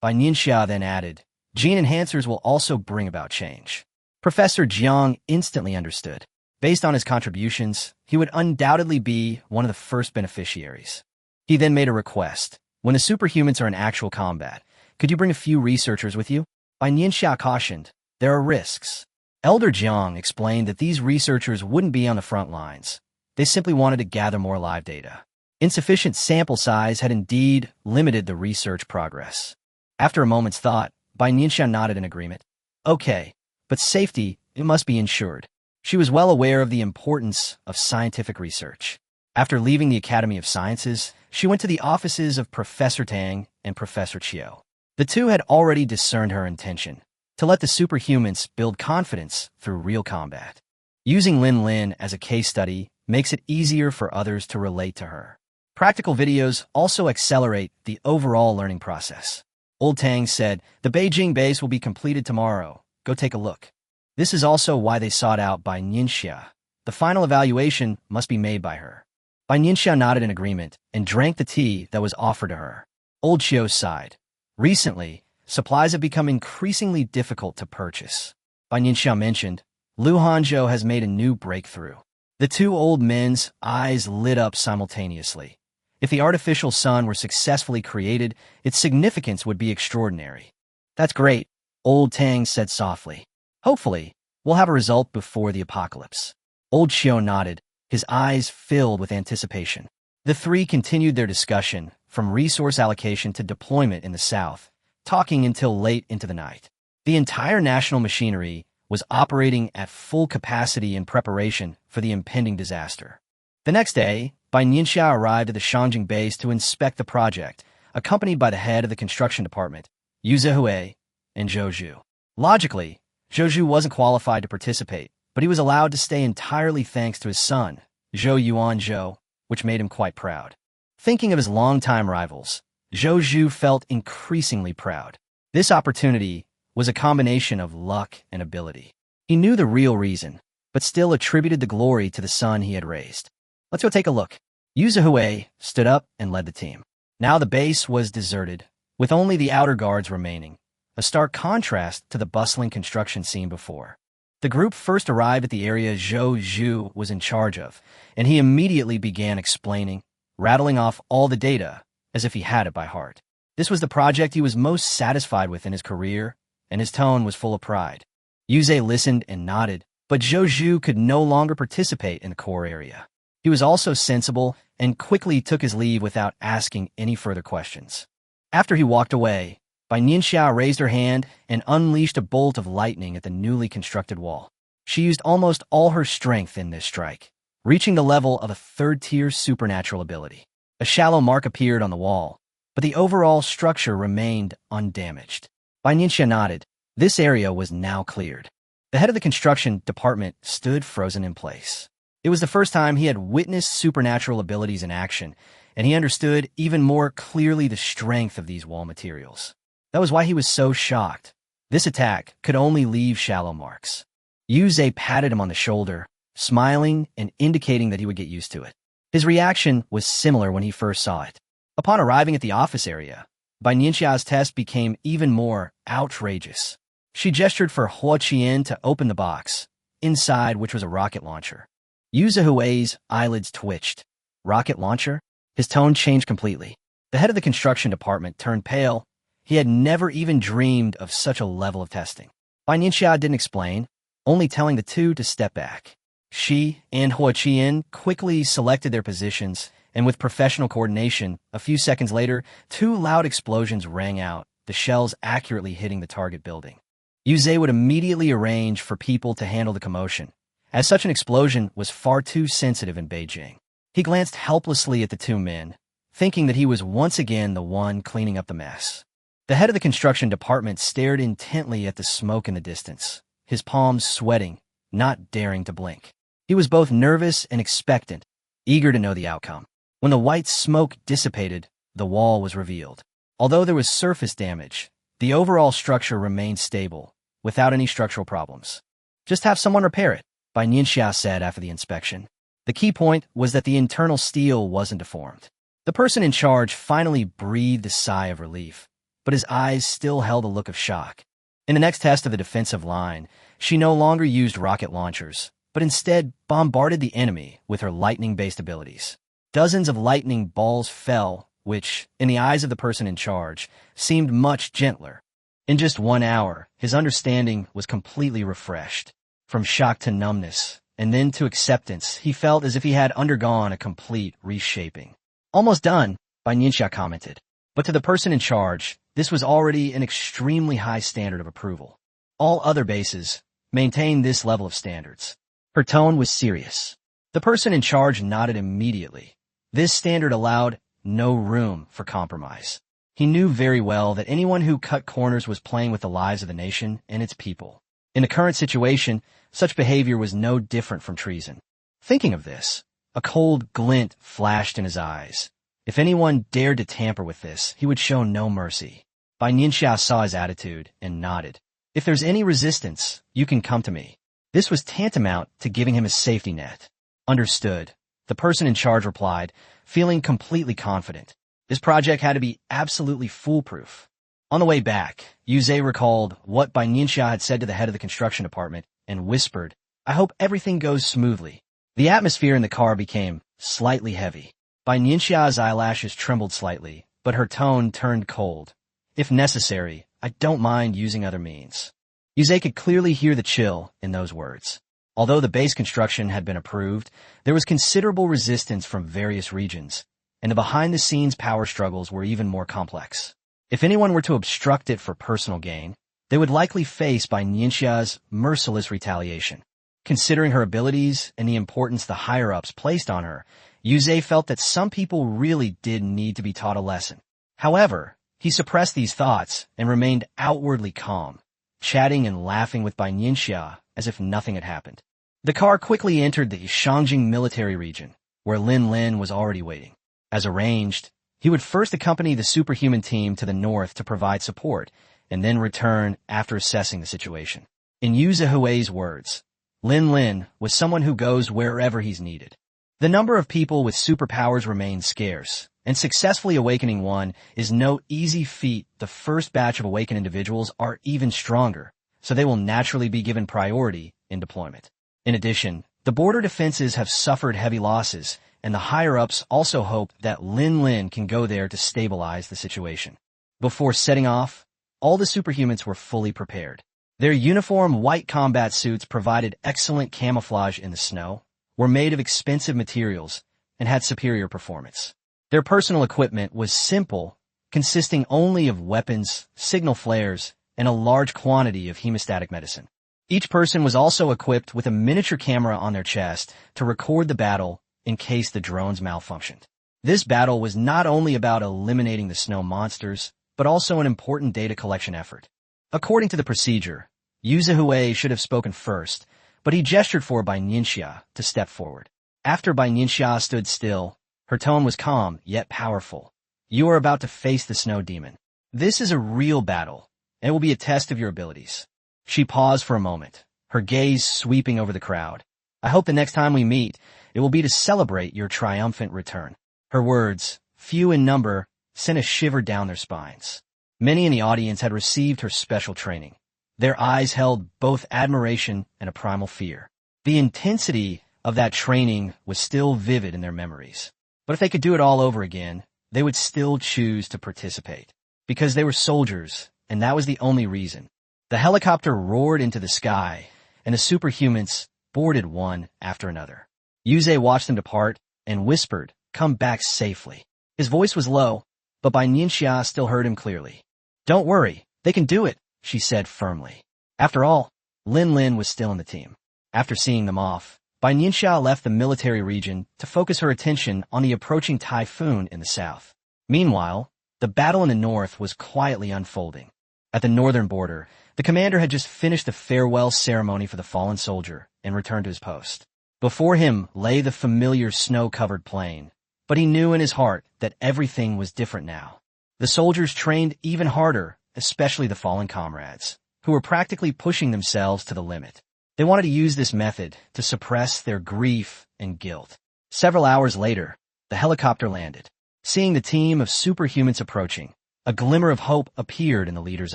Bai Nianxia then added, gene enhancers will also bring about change. Professor Jiang instantly understood. Based on his contributions, he would undoubtedly be one of the first beneficiaries. He then made a request. When the superhumans are in actual combat, could you bring a few researchers with you? Bai Nianxia cautioned, there are risks. Elder Jiang explained that these researchers wouldn't be on the front lines. They simply wanted to gather more live data. Insufficient sample size had indeed limited the research progress. After a moment's thought, Bai Nianxia nodded in agreement. Okay, but safety, it must be ensured. She was well aware of the importance of scientific research. After leaving the Academy of Sciences, she went to the offices of Professor Tang and Professor Chiu. The two had already discerned her intention, to let the superhumans build confidence through real combat. Using Lin Lin as a case study makes it easier for others to relate to her. Practical videos also accelerate the overall learning process. Old Tang said, the Beijing base will be completed tomorrow. Go take a look. This is also why they sought out Bai Nianxia. The final evaluation must be made by her. Bai Nianxia nodded in agreement and drank the tea that was offered to her. Old Chiu sighed. Recently, supplies have become increasingly difficult to purchase. Bai Nianxia mentioned, Lu Hanzhou has made a new breakthrough. The two old men's eyes lit up simultaneously. If the artificial sun were successfully created, its significance would be extraordinary. That's great, Old Tang said softly. Hopefully, we'll have a result before the apocalypse. Old Chiu nodded, his eyes filled with anticipation. The three continued their discussion, from resource allocation to deployment in the south, talking until late into the night. The entire national machinery was operating at full capacity in preparation for the impending disaster. The next day, Bai Nianxia arrived at the Shangjing base to inspect the project, accompanied by the head of the construction department, Yu Zihui, and Zhou Zhu. Logically, Zhou Zhu wasn't qualified to participate, but he was allowed to stay entirely thanks to his son, Zhou Yuanzhou, which made him quite proud. Thinking of his longtime rivals, Zhou Zhu felt increasingly proud. This opportunity was a combination of luck and ability. He knew the real reason, but still attributed the glory to the son he had raised. Let's go take a look. Yu Zihui stood up and led the team. Now the base was deserted, with only the outer guards remaining, a stark contrast to the bustling construction scene before. The group first arrived at the area Zhou Zhu was in charge of, and he immediately began explaining, rattling off all the data as if he had it by heart. This was the project he was most satisfied with in his career, and his tone was full of pride. Yu Zhe listened and nodded, but Zhou Zhu could no longer participate in the core area. He was also sensible and quickly took his leave without asking any further questions. After he walked away, Bai Nianxia raised her hand and unleashed a bolt of lightning at the newly constructed wall. She used almost all her strength in this strike, reaching the level of a third-tier supernatural ability. A shallow mark appeared on the wall, but the overall structure remained undamaged. Bai Nianxia nodded. This area was now cleared. The head of the construction department stood frozen in place. It was the first time he had witnessed supernatural abilities in action, and he understood even more clearly the strength of these wall materials. That was why he was so shocked. This attack could only leave shallow marks. Yu Zhe patted him on the shoulder, smiling and indicating that he would get used to it. His reaction was similar when he first saw it. Upon arriving at the office area, Bai Nianxia's test became even more outrageous. She gestured for Huo Qian to open the box, inside which was a rocket launcher. Yu Zihui's eyelids twitched. Rocket launcher? His tone changed completely. The head of the construction department turned pale. He had never even dreamed of such a level of testing. Bai Nianxia didn't explain, only telling the two to step back. She and Huo Qian quickly selected their positions, and with professional coordination, a few seconds later, two loud explosions rang out, the shells accurately hitting the target building. Yu Zhe would immediately arrange for people to handle the commotion, as such an explosion was far too sensitive in Beijing. He glanced helplessly at the two men, thinking that he was once again the one cleaning up the mess. The head of the construction department stared intently at the smoke in the distance, his palms sweating, not daring to blink. He was both nervous and expectant, eager to know the outcome. When the white smoke dissipated, the wall was revealed. Although there was surface damage, the overall structure remained stable, without any structural problems. "Just have someone repair it," Bai Nianxia said after the inspection. The key point was that the internal steel wasn't deformed. The person in charge finally breathed a sigh of relief, but his eyes still held a look of shock. In the next test of the defensive line, she no longer used rocket launchers, but instead bombarded the enemy with her lightning-based abilities. Dozens of lightning balls fell, which, in the eyes of the person in charge, seemed much gentler. In just 1 hour, his understanding was completely refreshed. From shock to numbness, and then to acceptance, he felt as if he had undergone a complete reshaping. "Almost done," Bai Nianxia commented. But to the person in charge, this was already an extremely high standard of approval. All other bases maintained this level of standards. Her tone was serious. The person in charge nodded immediately. This standard allowed no room for compromise. He knew very well that anyone who cut corners was playing with the lives of the nation and its people. In the current situation, such behavior was no different from treason. Thinking of this, a cold glint flashed in his eyes. If anyone dared to tamper with this, he would show no mercy. Bai Nianxia saw his attitude and nodded. "If there's any resistance, you can come to me." This was tantamount to giving him a safety net. "Understood," the person in charge replied, feeling completely confident. This project had to be absolutely foolproof. On the way back, Yuze recalled what Bai Nianxia had said to the head of the construction department and whispered, "I hope everything goes smoothly." The atmosphere in the car became slightly heavy. Bai Nianxia's eyelashes trembled slightly, but her tone turned cold. "If necessary, I don't mind using other means." Yuze could clearly hear the chill in those words. Although the base construction had been approved, there was considerable resistance from various regions, and the behind-the-scenes power struggles were even more complex. If anyone were to obstruct it for personal gain, they would likely face Bai Nianxia's merciless retaliation. Considering her abilities and the importance the higher-ups placed on her, Yuze felt that some people really did need to be taught a lesson. However, he suppressed these thoughts and remained outwardly calm, chatting and laughing with Bai Nianxia as if nothing had happened. The car quickly entered the Shangjing military region, where Lin Lin was already waiting. As arranged, he would first accompany the superhuman team to the north to provide support, and then return after assessing the situation. In Yu Zihui's words, Lin Lin was someone who goes wherever he's needed. The number of people with superpowers remains scarce, and successfully awakening one is no easy feat. The first batch of awakened individuals are even stronger, so they will naturally be given priority in deployment. In addition, the border defenses have suffered heavy losses, and the higher-ups also hope that Lin Lin can go there to stabilize the situation. Before setting off, all the superhumans were fully prepared. Their uniform white combat suits provided excellent camouflage in the snow, were made of expensive materials, and had superior performance. Their personal equipment was simple, consisting only of weapons, signal flares, and a large quantity of hemostatic medicine. Each person was also equipped with a miniature camera on their chest to record the battle in case the drones malfunctioned. This battle was not only about eliminating the snow monsters, but also an important data collection effort. According to the procedure, Yu Zihui should have spoken first, but he gestured for Bai Nianxia to step forward. After Bai Nianxia stood still, her tone was calm yet powerful. "You are about to face the snow demon. This is a real battle, and it will be a test of your abilities." She paused for a moment, her gaze sweeping over the crowd. "I hope the next time we meet, it will be to celebrate your triumphant return." Her words, few in number, sent a shiver down their spines. Many in the audience had received her special training. Their eyes held both admiration and a primal fear. The intensity of that training was still vivid in their memories. But if they could do it all over again, they would still choose to participate. Because they were soldiers, and that was the only reason. The helicopter roared into the sky, and the superhumans boarded one after another. Yuze watched them depart and whispered, "Come back safely." His voice was low, but Bai Nianxia still heard him clearly. "Don't worry, they can do it," she said firmly. After all, Lin Lin was still in the team. After seeing them off, Bai Nianxia left the military region to focus her attention on the approaching typhoon in the south. Meanwhile, the battle in the north was quietly unfolding. At the northern border, the commander had just finished the farewell ceremony for the fallen soldier and returned to his post. Before him lay the familiar snow-covered plain, but he knew in his heart that everything was different now. The soldiers trained even harder, especially the fallen comrades, who were practically pushing themselves to the limit. They wanted to use this method to suppress their grief and guilt. Several hours later, the helicopter landed. Seeing the team of superhumans approaching, a glimmer of hope appeared in the leader's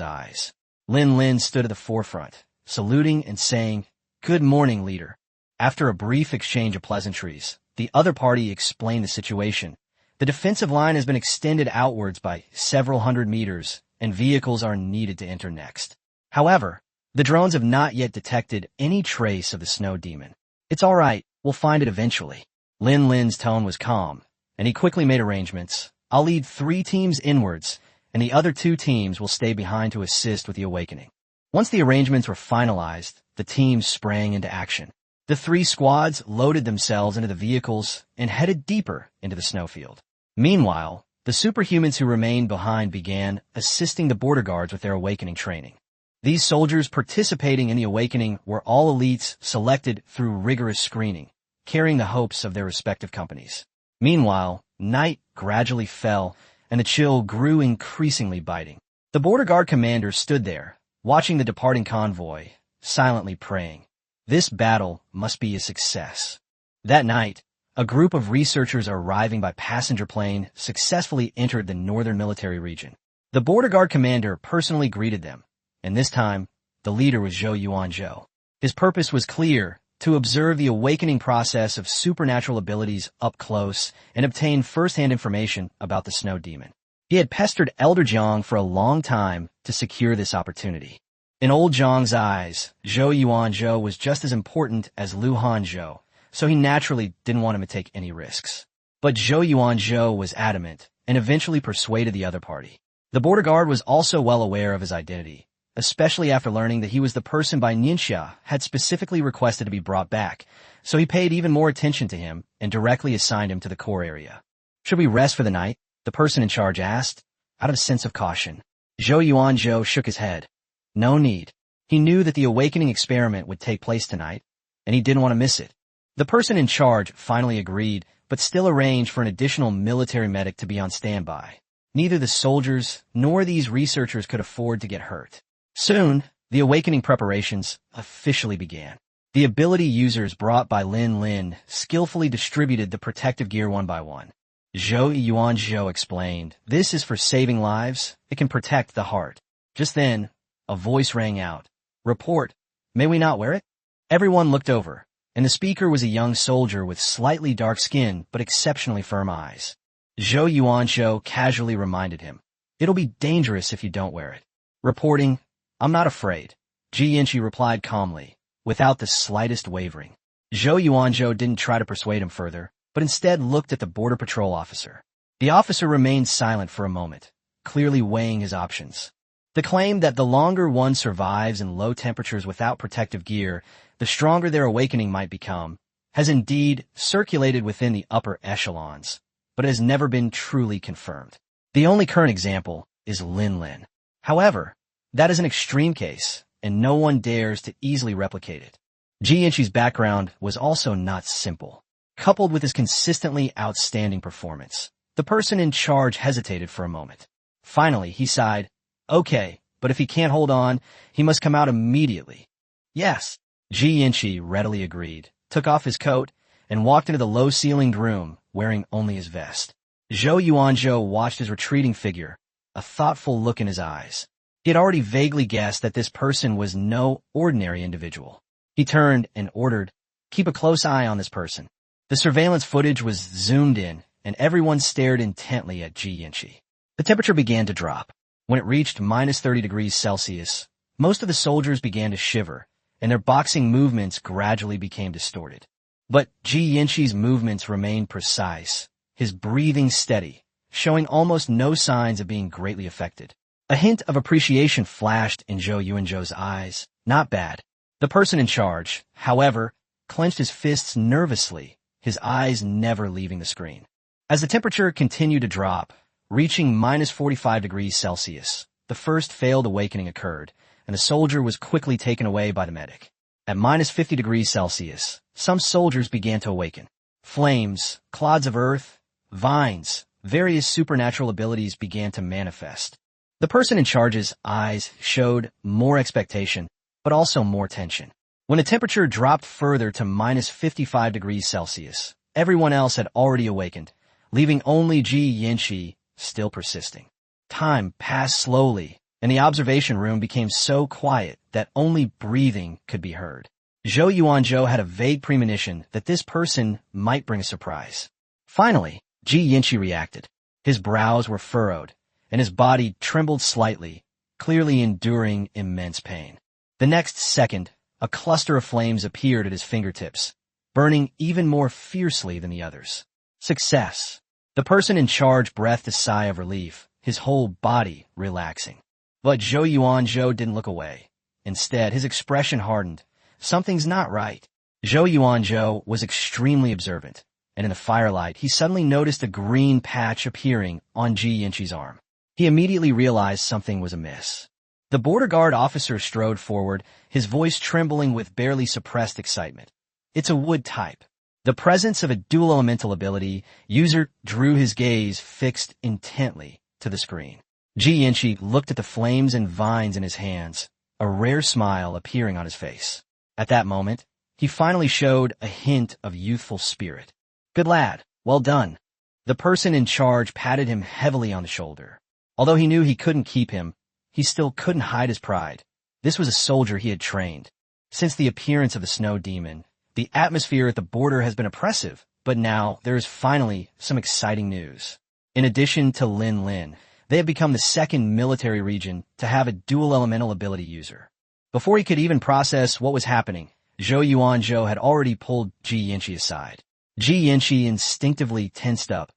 eyes. Lin Lin stood at the forefront, saluting and saying, "Good morning, leader." After a brief exchange of pleasantries, the other party explained the situation. The defensive line has been extended outwards by several hundred meters, and vehicles are needed to enter next. However, the drones have not yet detected any trace of the snow demon. "It's all right, we'll find it eventually." Lin Lin's tone was calm, and he quickly made arrangements. "I'll lead 3 teams inwards, and the other 2 teams will stay behind to assist with the awakening." Once the arrangements were finalized, the teams sprang into action. The 3 squads loaded themselves into the vehicles and headed deeper into the snowfield. Meanwhile, the superhumans who remained behind began assisting the border guards with their awakening training. These soldiers participating in the awakening were all elites selected through rigorous screening, carrying the hopes of their respective companies. Meanwhile, night gradually fell, and the chill grew increasingly biting. The border guard commander stood there, watching the departing convoy, silently praying. This battle must be a success. That night, a group of researchers arriving by passenger plane successfully entered the northern military region. The border guard commander personally greeted them, and this time, the leader was Zhou Yuanzhou. His purpose was clear: to observe the awakening process of supernatural abilities up close and obtain first-hand information about the snow demon. He had pestered Elder Jiang for a long time to secure this opportunity. In old Jiang's eyes, Zhou Yuanzhou was just as important as Lu Hanzhou, so he naturally didn't want him to take any risks. But Zhou Yuanzhou was adamant and eventually persuaded the other party. The border guard was also well aware of his identity, especially after learning that he was the person Bai Nianxia had specifically requested to be brought back, so he paid even more attention to him and directly assigned him to the core area. "Should we rest for the night?" the person in charge asked, out of a sense of caution. Zhou Yuanzhou shook his head. No need. He knew that the awakening experiment would take place tonight, and he didn't want to miss it. The person in charge finally agreed, but still arranged for an additional military medic to be on standby. Neither the soldiers nor these researchers could afford to get hurt. Soon, the awakening preparations officially began. The ability users brought by Lin Lin skillfully distributed the protective gear one by one. Zhou Yuanzhou explained, "This is for saving lives. It can protect the heart." Just then, a voice rang out. "Report. May we not wear it?" Everyone looked over, and the speaker was a young soldier with slightly dark skin but exceptionally firm eyes. Zhou Yuanzhou casually reminded him, "It'll be dangerous if you don't wear it." Reporting, "I'm not afraid," Ji Yanqi replied calmly, without the slightest wavering. Zhou Yuanzhou didn't try to persuade him further, but instead looked at the border patrol officer. The officer remained silent for a moment, clearly weighing his options. The claim that the longer one survives in low temperatures without protective gear, the stronger their awakening might become, has indeed circulated within the upper echelons, but has never been truly confirmed. The only current example is Lin Lin. However, that is an extreme case, and no one dares to easily replicate it. Ji Yanqi's background was also not simple. Coupled with his consistently outstanding performance, the person in charge hesitated for a moment. Finally, he sighed, "Okay, but if he can't hold on, he must come out immediately." "Yes," Ji Yanqi readily agreed, took off his coat, and walked into the low-ceilinged room, wearing only his vest. Zhou Yuanzhou watched his retreating figure, a thoughtful look in his eyes. He had already vaguely guessed that this person was no ordinary individual. He turned and ordered, "Keep a close eye on this person." The surveillance footage was zoomed in, and everyone stared intently at Ji Yanqi. The temperature began to drop. When it reached -30°C, most of the soldiers began to shiver, and their boxing movements gradually became distorted. But Ji Yanqi's movements remained precise, his breathing steady, showing almost no signs of being greatly affected. A hint of appreciation flashed in Zhou Yuanzhou's eyes. Not bad. The person in charge, however, clenched his fists nervously, his eyes never leaving the screen. As the temperature continued to drop, reaching -45 degrees Celsius, the first failed awakening occurred, and the soldier was quickly taken away by the medic. At -50 degrees Celsius, some soldiers began to awaken. Flames, clods of earth, vines, various supernatural abilities began to manifest. The person in charge's eyes showed more expectation, but also more tension. When the temperature dropped further to -55 degrees Celsius, everyone else had already awakened, leaving only Bai Nianxia still persisting. Time passed slowly, and the observation room became so quiet that only breathing could be heard. Zhou Yuanzhou had a vague premonition that this person might bring a surprise. Finally, Bai Nianxia reacted. His brows were furrowed, and his body trembled slightly, clearly enduring immense pain. The next second, a cluster of flames appeared at his fingertips, burning even more fiercely than the others. Success! The person in charge breathed a sigh of relief, his whole body relaxing. But Zhou Yuanzhou didn't look away. Instead, his expression hardened. Something's not right. Zhou Yuanzhou was extremely observant, and in the firelight, he suddenly noticed a green patch appearing on Bai Nianxia's arm. He immediately realized something was amiss. The border guard officer strode forward, his voice trembling with barely suppressed excitement. It's a wood type. The presence of a dual elemental ability user drew his gaze fixed intently to the screen. Bai Nianxia looked at the flames and vines in his hands, a rare smile appearing on his face. At that moment, he finally showed a hint of youthful spirit. Good lad, well done. The person in charge patted him heavily on the shoulder. Although he knew he couldn't keep him, he still couldn't hide his pride. This was a soldier he had trained. Since the appearance of the snow demon, the atmosphere at the border has been oppressive, but now there is finally some exciting news. In addition to Lin Lin, they have become the second military region to have a dual elemental ability user. Before he could even process what was happening, Zhou Yuanzhou had already pulled Bai Nianxia aside. Bai Nianxia instinctively tensed up,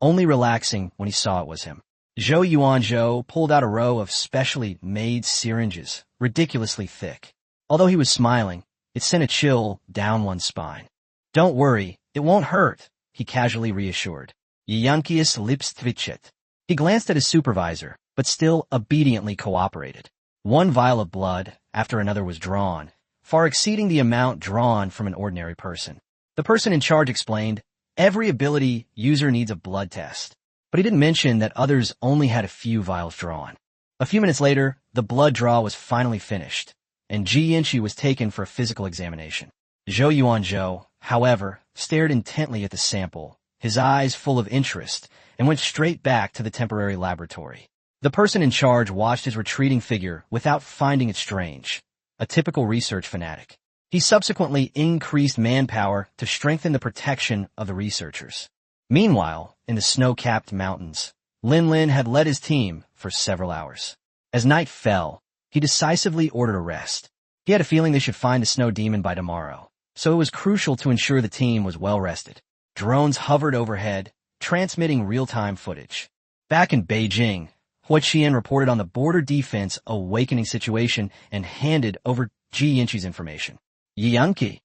only relaxing when he saw it was him. Zhou Yuanzhou pulled out a row of specially made syringes, ridiculously thick. Although he was smiling, it sent a chill down one's spine. Don't worry, it won't hurt, he casually reassured. Yankius lips twitched. He glanced at his supervisor, but still obediently cooperated. One vial of blood, after another was drawn, far exceeding the amount drawn from an ordinary person. The person in charge explained, every ability user needs a blood test. But he didn't mention that others only had a few vials drawn. A few minutes later, the blood draw was finally finished, and Bai Nianxia was taken for a physical examination. Zhou Yuanzhou, however, stared intently at the sample, his eyes full of interest, and went straight back to the temporary laboratory. The person in charge watched his retreating figure without finding it strange, a typical research fanatic. He subsequently increased manpower to strengthen the protection of the researchers. Meanwhile, in the snow-capped mountains, Lin Lin had led his team for several hours. As night fell, he decisively ordered a rest. He had a feeling they should find the snow demon by tomorrow, so it was crucial to ensure the team was well rested. Drones hovered overhead, transmitting real-time footage. Back in Beijing, Hua Qian reported on the border defense awakening situation and handed over Bai Nianxia's information. Yanki.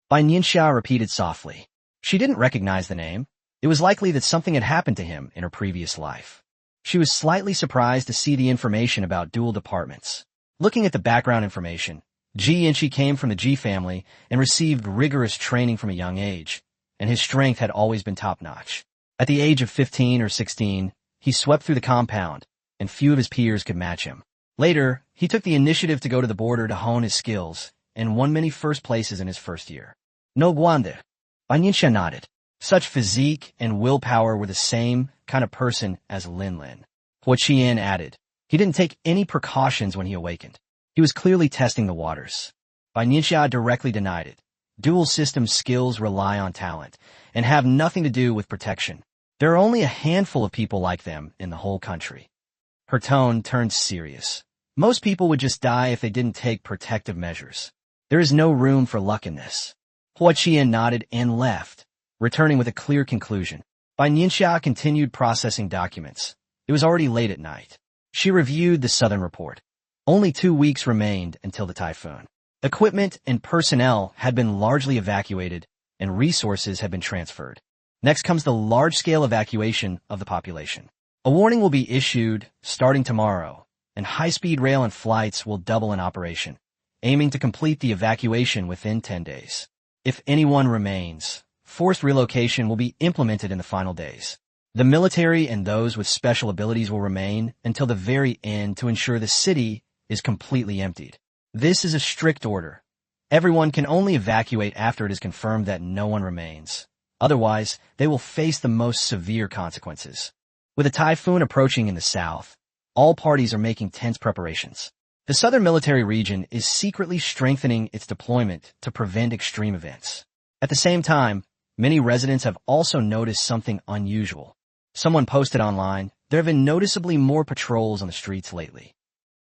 Bai Nianxia repeated softly. She didn't recognize the name. It was likely that something had happened to him in her previous life. She was slightly surprised to see the information about dual departments. Looking at the background information, Bai Nianxia came from the Ji family and received rigorous training from a young age, and his strength had always been top-notch. At the age of 15 or 16, he swept through the compound, and few of his peers could match him. Later, he took the initiative to go to the border to hone his skills, and won many first places in his first year. No guande. Bai Nianxia nodded. Such physique and willpower were the same kind of person as Lin Lin. Hua Qian added. He didn't take any precautions when he awakened. He was clearly testing the waters. Bai Nianxia directly denied it. Dual system skills rely on talent, and have nothing to do with protection. There are only a handful of people like them in the whole country. Her tone turned serious. Most people would just die if they didn't take protective measures. There is no room for luck in this. Hua Qian nodded and left, returning with a clear conclusion. Bai Nianxia continued processing documents. It was already late at night. She reviewed the southern report. Only 2 weeks remained until the typhoon. Equipment and personnel had been largely evacuated, and resources had been transferred. Next comes the large-scale evacuation of the population. A warning will be issued starting tomorrow, and high-speed rail and flights will double in operation, aiming to complete the evacuation within 10 days. If anyone remains, forced relocation will be implemented in the final days. The military and those with special abilities will remain until the very end to ensure the city is completely emptied. This is a strict order. Everyone can only evacuate after it is confirmed that no one remains. Otherwise, they will face the most severe consequences. With a typhoon approaching in the south, all parties are making tense preparations. The southern military region is secretly strengthening its deployment to prevent extreme events. At the same time, many residents have also noticed something unusual. Someone posted online, there have been noticeably more patrols on the streets lately.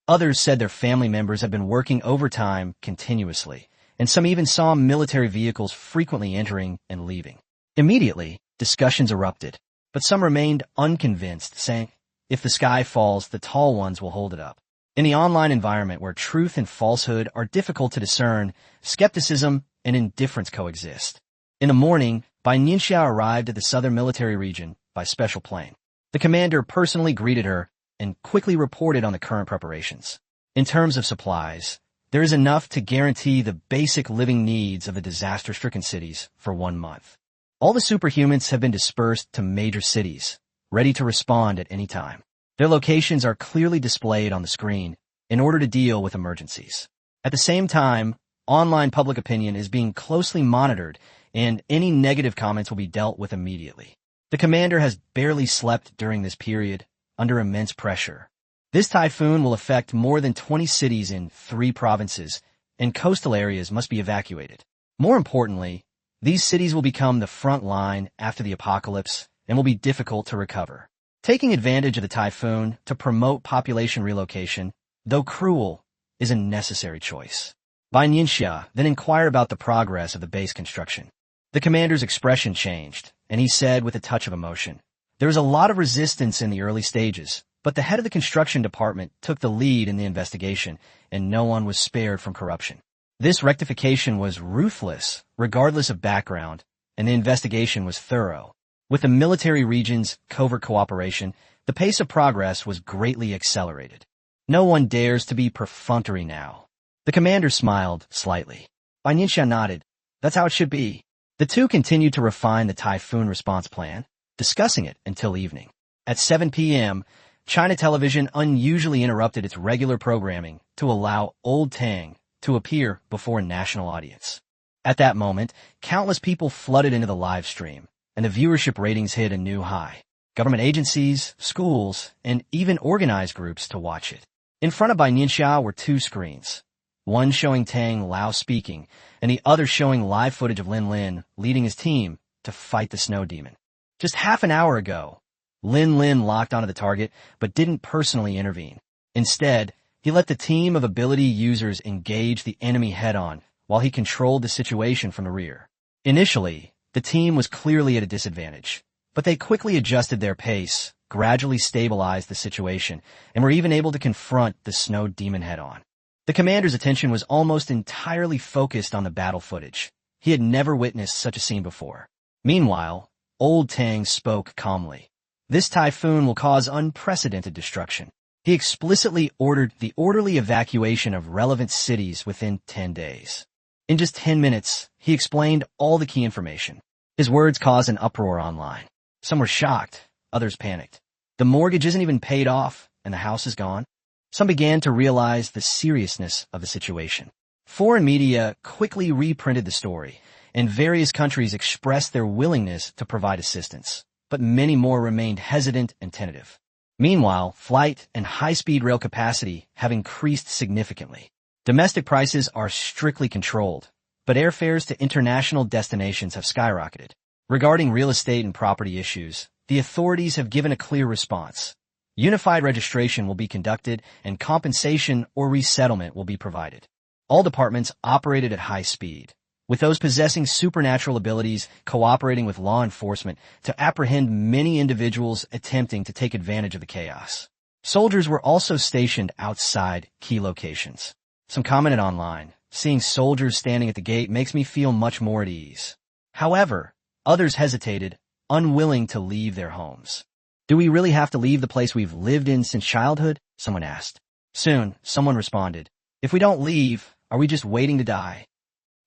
Others said their family members have been working overtime continuously, and some even saw military vehicles frequently entering and leaving. Immediately, discussions erupted, but some remained unconvinced, saying, if the sky falls, the tall ones will hold it up. In the online environment where truth and falsehood are difficult to discern, skepticism and indifference coexist. In the morning, Bai Nianxia arrived at the southern military region by special plane. The commander personally greeted her and quickly reported on the current preparations. In terms of supplies, there is enough to guarantee the basic living needs of the disaster-stricken cities for 1 month. All the superhumans have been dispersed to major cities, ready to respond at any time. Their locations are clearly displayed on the screen in order to deal with emergencies. At the same time, online public opinion is being closely monitored, and any negative comments will be dealt with immediately. The commander has barely slept during this period, under immense pressure. This typhoon will affect more than 20 cities in 3 provinces, and coastal areas must be evacuated. More importantly, these cities will become the front line after the apocalypse and will be difficult to recover. Taking advantage of the typhoon to promote population relocation, though cruel, is a necessary choice. Bai Nianxia then inquired about the progress of the base construction. The commander's expression changed, and he said with a touch of emotion, there was a lot of resistance in the early stages, but the head of the construction department took the lead in the investigation, and no one was spared from corruption. This rectification was ruthless, regardless of background, and the investigation was thorough. With the military region's covert cooperation, the pace of progress was greatly accelerated. No one dares to be perfunctory now. The commander smiled slightly. Bai Nianxia nodded. That's how it should be. The two continued to refine the typhoon response plan, discussing it until evening. At 7 p.m., China Television unusually interrupted its regular programming to allow Old Tang to appear before a national audience. At that moment, countless people flooded into the live stream, and the viewership ratings hit a new high. Government agencies, schools, and even organized groups to watch it. In front of Bai Nianxia were 2 screens, one showing Tang Lao speaking, and the other showing live footage of Lin Lin leading his team to fight the snow demon. Just half an hour ago, Lin Lin locked onto the target but didn't personally intervene. Instead, he let the team of ability users engage the enemy head-on while he controlled the situation from the rear. Initially, the team was clearly at a disadvantage, but they quickly adjusted their pace, gradually stabilized the situation, and were even able to confront the snow demon head-on. The commander's attention was almost entirely focused on the battle footage. He had never witnessed such a scene before. Meanwhile, Old Tang spoke calmly. This typhoon will cause unprecedented destruction. He explicitly ordered the orderly evacuation of relevant cities within 10 days. In just 10 minutes, he explained all the key information. His words caused an uproar online. Some were shocked, others panicked. The mortgage isn't even paid off, and the house is gone. Some began to realize the seriousness of the situation. Foreign media quickly reprinted the story, and various countries expressed their willingness to provide assistance, but many more remained hesitant and tentative. Meanwhile, flight and high-speed rail capacity have increased significantly. Domestic prices are strictly controlled, but airfares to international destinations have skyrocketed. Regarding real estate and property issues, the authorities have given a clear response. Unified registration will be conducted and compensation or resettlement will be provided. All departments operated at high speed, with those possessing supernatural abilities cooperating with law enforcement to apprehend many individuals attempting to take advantage of the chaos. Soldiers were also stationed outside key locations. Some commented online, seeing soldiers standing at the gate makes me feel much more at ease. However, others hesitated, unwilling to leave their homes. Do we really have to leave the place we've lived in since childhood? Someone asked. Soon, someone responded. If we don't leave, are we just waiting to die?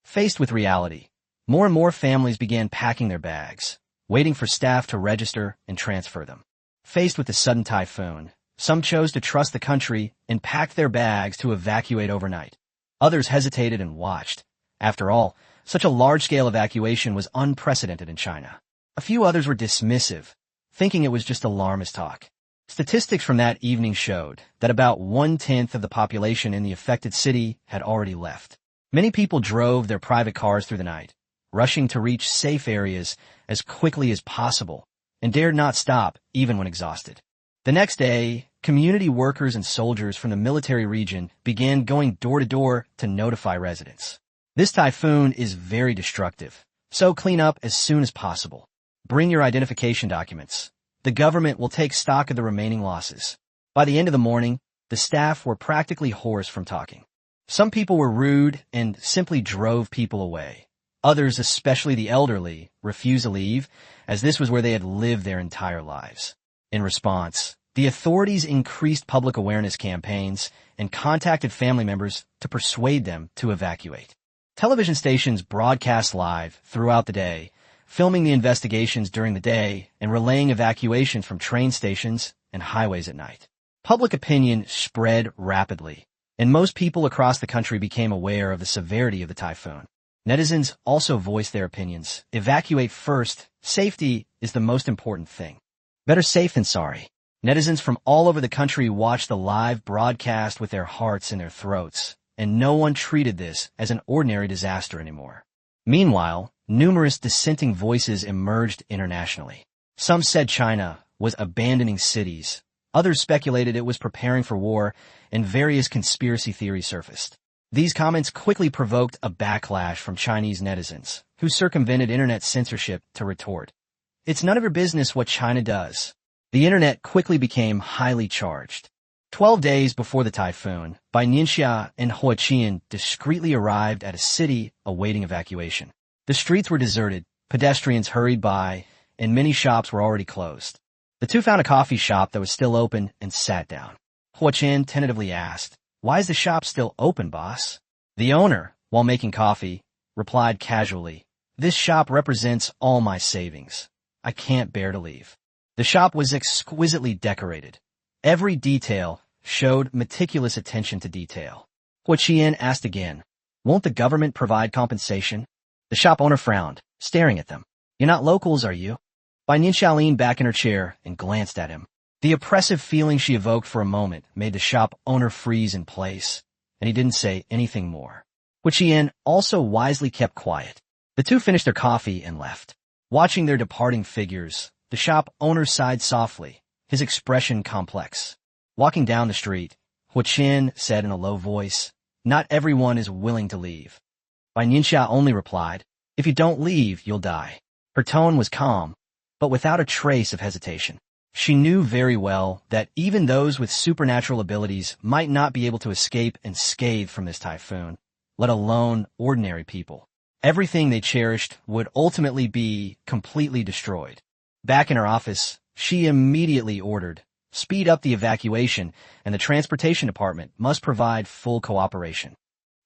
Faced with reality, more and more families began packing their bags, waiting for staff to register and transfer them. Faced with the sudden typhoon, some chose to trust the country and packed their bags to evacuate overnight. Others hesitated and watched. After all, such a large-scale evacuation was unprecedented in China. A few others were dismissive, thinking it was just alarmist talk. Statistics from that evening showed that about 1/10 of the population in the affected city had already left. Many people drove their private cars through the night, rushing to reach safe areas as quickly as possible, and dared not stop even when exhausted. The next day, community workers and soldiers from the military region began going door to door to notify residents. This typhoon is very destructive, so clean up as soon as possible. Bring your identification documents. The government will take stock of the remaining losses. By the end of the morning, the staff were practically hoarse from talking. Some people were rude and simply drove people away. Others, especially the elderly, refused to leave, as this was where they had lived their entire lives. In response, the authorities increased public awareness campaigns and contacted family members to persuade them to evacuate. Television stations broadcast live throughout the day, filming the investigations during the day and relaying evacuations from train stations and highways at night. Public opinion spread rapidly, and most people across the country became aware of the severity of the typhoon. Netizens also voiced their opinions. Evacuate first. Safety is the most important thing. Better safe than sorry. Netizens from all over the country watched the live broadcast with their hearts in their throats, and no one treated this as an ordinary disaster anymore. Meanwhile, numerous dissenting voices emerged internationally. Some said China was abandoning cities. Others speculated it was preparing for war, and various conspiracy theories surfaced. These comments quickly provoked a backlash from Chinese netizens, who circumvented internet censorship to retort. It's none of your business what China does. The internet quickly became highly charged. 12 days before the typhoon, Bai Nianxia and Huaqian discreetly arrived at a city awaiting evacuation. The streets were deserted, pedestrians hurried by, and many shops were already closed. The two found a coffee shop that was still open and sat down. Huaqian tentatively asked, "Why is the shop still open, boss?" The owner, while making coffee, replied casually, "This shop represents all my savings. I can't bear to leave." The shop was exquisitely decorated. Every detail showed meticulous attention to detail. Huaqian asked again, "Won't the government provide compensation?" The shop owner frowned, staring at them. "You're not locals, are you?" Bai Nianxia leaned back in her chair and glanced at him. The oppressive feeling she evoked for a moment made the shop owner freeze in place, and he didn't say anything more. Huaqian also wisely kept quiet. The two finished their coffee and left. Watching their departing figures, the shop owner sighed softly, his expression complex. Walking down the street, Huaqian said in a low voice, "Not everyone is willing to leave." Bai Nianxia only replied, "If you don't leave, you'll die." Her tone was calm, but without a trace of hesitation. She knew very well that even those with supernatural abilities might not be able to escape unscathed from this typhoon, let alone ordinary people. Everything they cherished would ultimately be completely destroyed. Back in her office, she immediately ordered, "Speed up the evacuation, and the transportation department must provide full cooperation."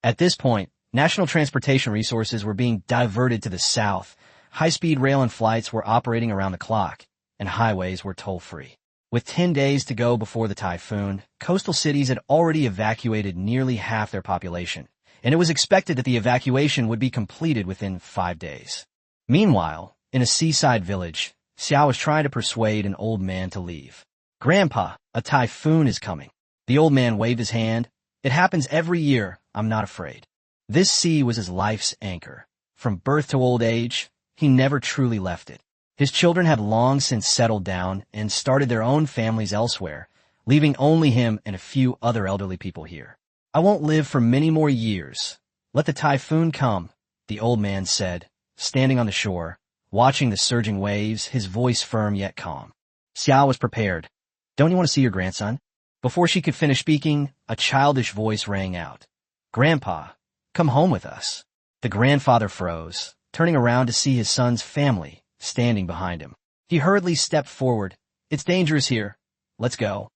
At this point, national transportation resources were being diverted to the south. High-speed rail and flights were operating around the clock, and highways were toll-free. With 10 days to go before the typhoon, coastal cities had already evacuated nearly half their population, and it was expected that the evacuation would be completed within 5 days. Meanwhile, in a seaside village, Xiao was trying to persuade an old man to leave. "Grandpa, a typhoon is coming." The old man waved his hand. "It happens every year. I'm not afraid." This sea was his life's anchor. From birth to old age, he never truly left it. His children had long since settled down and started their own families elsewhere, leaving only him and a few other elderly people here. "I won't live for many more years. Let the typhoon come," the old man said, standing on the shore, watching the surging waves, his voice firm yet calm. Xiao was prepared. "Don't you want to see your grandson?" Before she could finish speaking, a childish voice rang out. "Grandpa, Come home with us. The grandfather froze, turning around to see his son's family standing behind him. He hurriedly stepped forward. It's dangerous here. Let's go.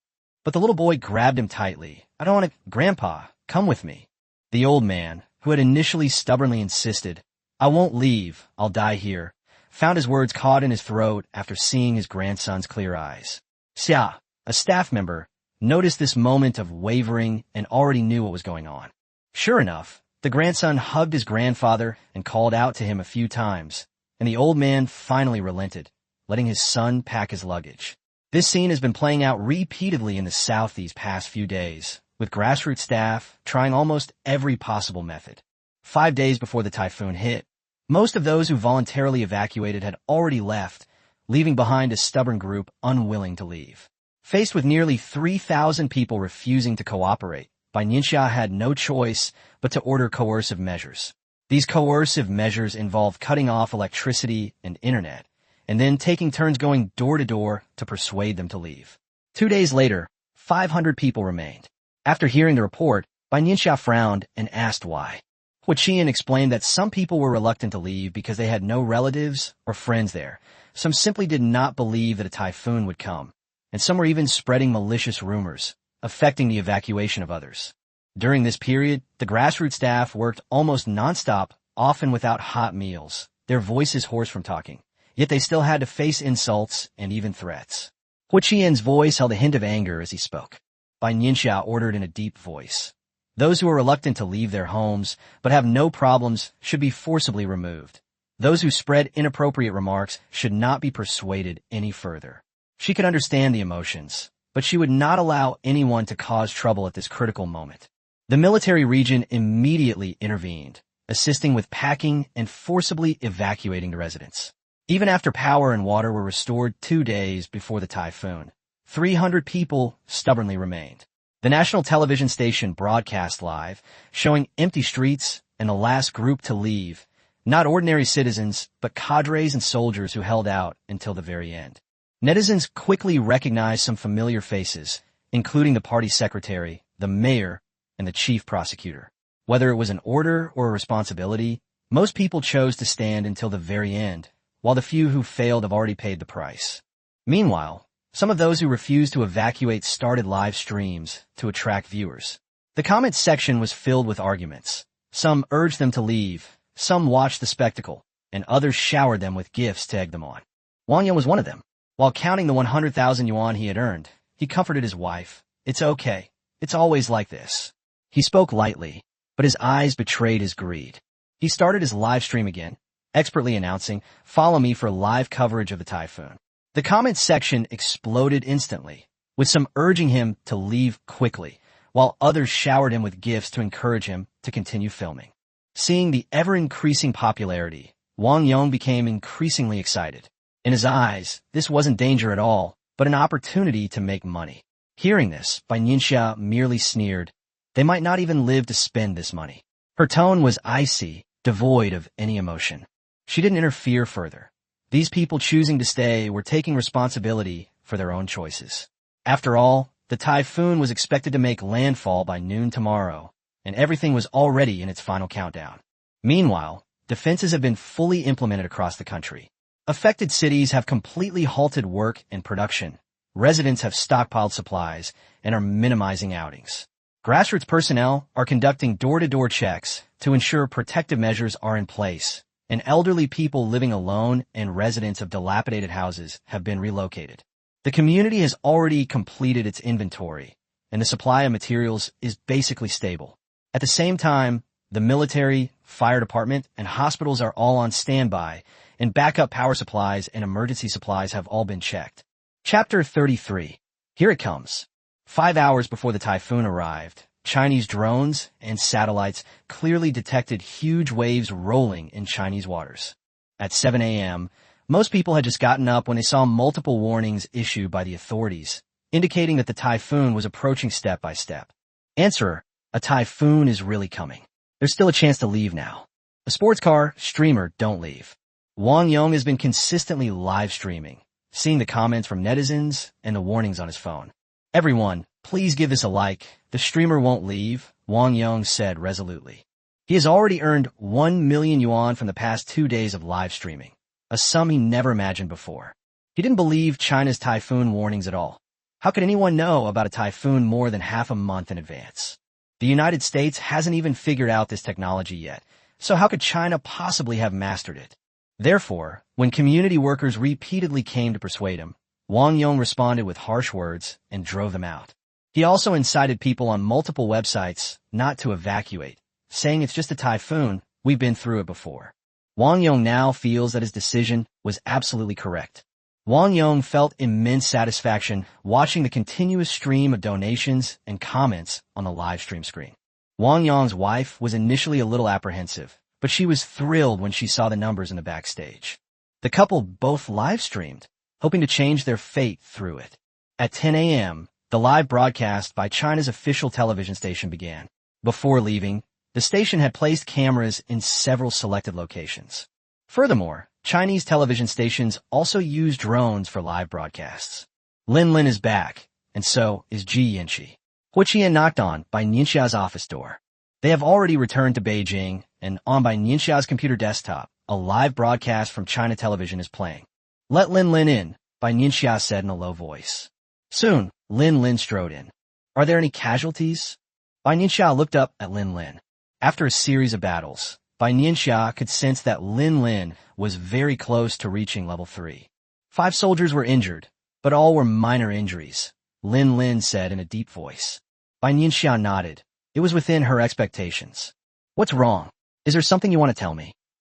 But the little boy grabbed him tightly. I don't want to— Grandpa, come with me. The old man, who had initially stubbornly insisted, I won't leave, I'll die here, found his words caught in his throat after seeing his grandson's clear eyes. Xia, a staff member, noticed this moment of wavering and already knew what was going on. Sure enough, the grandson hugged his grandfather and called out to him a few times, and the old man finally relented, letting his son pack his luggage. This scene has been playing out repeatedly in the South these past few days, with grassroots staff trying almost every possible method. 5 days before the typhoon hit, most of those who voluntarily evacuated had already left, leaving behind a stubborn group unwilling to leave. Faced with nearly 3,000 people refusing to cooperate, Bai Nianxia had no choice but to order coercive measures. These coercive measures involved cutting off electricity and internet, and then taking turns going door to door to persuade them to leave. 2 days later, 500 people remained. After hearing the report, Bai Nianxia frowned and asked why. Qian explained that some people were reluctant to leave because they had no relatives or friends there. Some simply did not believe that a typhoon would come, and some were even spreading malicious rumors, affecting the evacuation of others. During this period, the grassroots staff worked almost nonstop, often without hot meals, their voices hoarse from talking. Yet they still had to face insults and even threats. Qian's voice held a hint of anger as he spoke. Bai Nianxia ordered in a deep voice. Those who are reluctant to leave their homes but have no problems should be forcibly removed. Those who spread inappropriate remarks should not be persuaded any further. She could understand the emotions, but she would not allow anyone to cause trouble at this critical moment. The military region immediately intervened, assisting with packing and forcibly evacuating the residents. Even after power and water were restored 2 days before the typhoon, 300 people stubbornly remained. The national television station broadcast live, showing empty streets and the last group to leave, not ordinary citizens, but cadres and soldiers who held out until the very end. Netizens quickly recognized some familiar faces, including the party secretary, the mayor, and the chief prosecutor. Whether it was an order or a responsibility, most people chose to stand until the very end, while the few who failed have already paid the price. Meanwhile, some of those who refused to evacuate started live streams to attract viewers. The comments section was filled with arguments. Some urged them to leave, some watched the spectacle, and others showered them with gifts to egg them on. Wang Yang was one of them. While counting the 100,000 yuan he had earned, he comforted his wife. It's okay. It's always like this. He spoke lightly, but his eyes betrayed his greed. He started his live stream again, expertly announcing, "Follow me for live coverage of the typhoon." The comments section exploded instantly, with some urging him to leave quickly, while others showered him with gifts to encourage him to continue filming. Seeing the ever-increasing popularity, Wang Yang became increasingly excited. In his eyes, this wasn't danger at all, but an opportunity to make money. Hearing this, Bai Nianxia merely sneered. They might not even live to spend this money. Her tone was icy, devoid of any emotion. She didn't interfere further. These people choosing to stay were taking responsibility for their own choices. After all, the typhoon was expected to make landfall by noon tomorrow, and everything was already in its final countdown. Meanwhile, defenses have been fully implemented across the country. Affected cities have completely halted work and production. Residents have stockpiled supplies and are minimizing outings. Grassroots personnel are conducting door-to-door checks to ensure protective measures are in place, and elderly people living alone and residents of dilapidated houses have been relocated. The community has already completed its inventory, and the supply of materials is basically stable. At the same time, the military, fire department, and hospitals are all on standby, and backup power supplies and emergency supplies have all been checked. Chapter 33. Here it comes. 5 hours before the typhoon arrived, Chinese drones and satellites clearly detected huge waves rolling in Chinese waters. At 7 a.m., most people had just gotten up when they saw multiple warnings issued by the authorities, indicating that the typhoon was approaching step by step. Answerer, a typhoon is really coming. There's still a chance to leave now. A sports car, streamer, don't leave. Wang Yang has been consistently live streaming, seeing the comments from netizens and the warnings on his phone. Everyone, please give this a like. The streamer won't leave, Wang Yang said resolutely. He has already earned 1 million yuan from the past 2 days of live streaming, a sum he never imagined before. He didn't believe China's typhoon warnings at all. How could anyone know about a typhoon more than half a month in advance? The United States hasn't even figured out this technology yet, so how could China possibly have mastered it? Therefore, when community workers repeatedly came to persuade him, Wang Yong responded with harsh words and drove them out. He also incited people on multiple websites not to evacuate, saying it's just a typhoon, we've been through it before. Wang Yong now feels that his decision was absolutely correct. Wang Yong felt immense satisfaction watching the continuous stream of donations and comments on the live stream screen. Wang Yong's wife was initially a little apprehensive, but she was thrilled when she saw the numbers in the backstage. The couple both live streamed, hoping to change their fate through it. At 10 a.m., the live broadcast by China's official television station began. Before leaving, the station had placed cameras in several selected locations. Furthermore, Chinese television stations also use drones for live broadcasts. Lin Lin is back, and so is Ji Yanqi. Hu Qian knocked on Bai Nianxia's office door. They have already returned to Beijing, and on Bai Nianxia's computer desktop, a live broadcast from China television is playing. Let Lin Lin in, Bai Nianxia said in a low voice. Soon, Lin Lin strode in. Are there any casualties? Bai Nianxia looked up at Lin Lin. After a series of battles, Bai Nianxia could sense that Lin Lin was very close to reaching level 3. 5 soldiers were injured, but all were minor injuries, Lin Lin said in a deep voice. Bai Nianxia nodded. It was within her expectations. What's wrong? Is there something you want to tell me?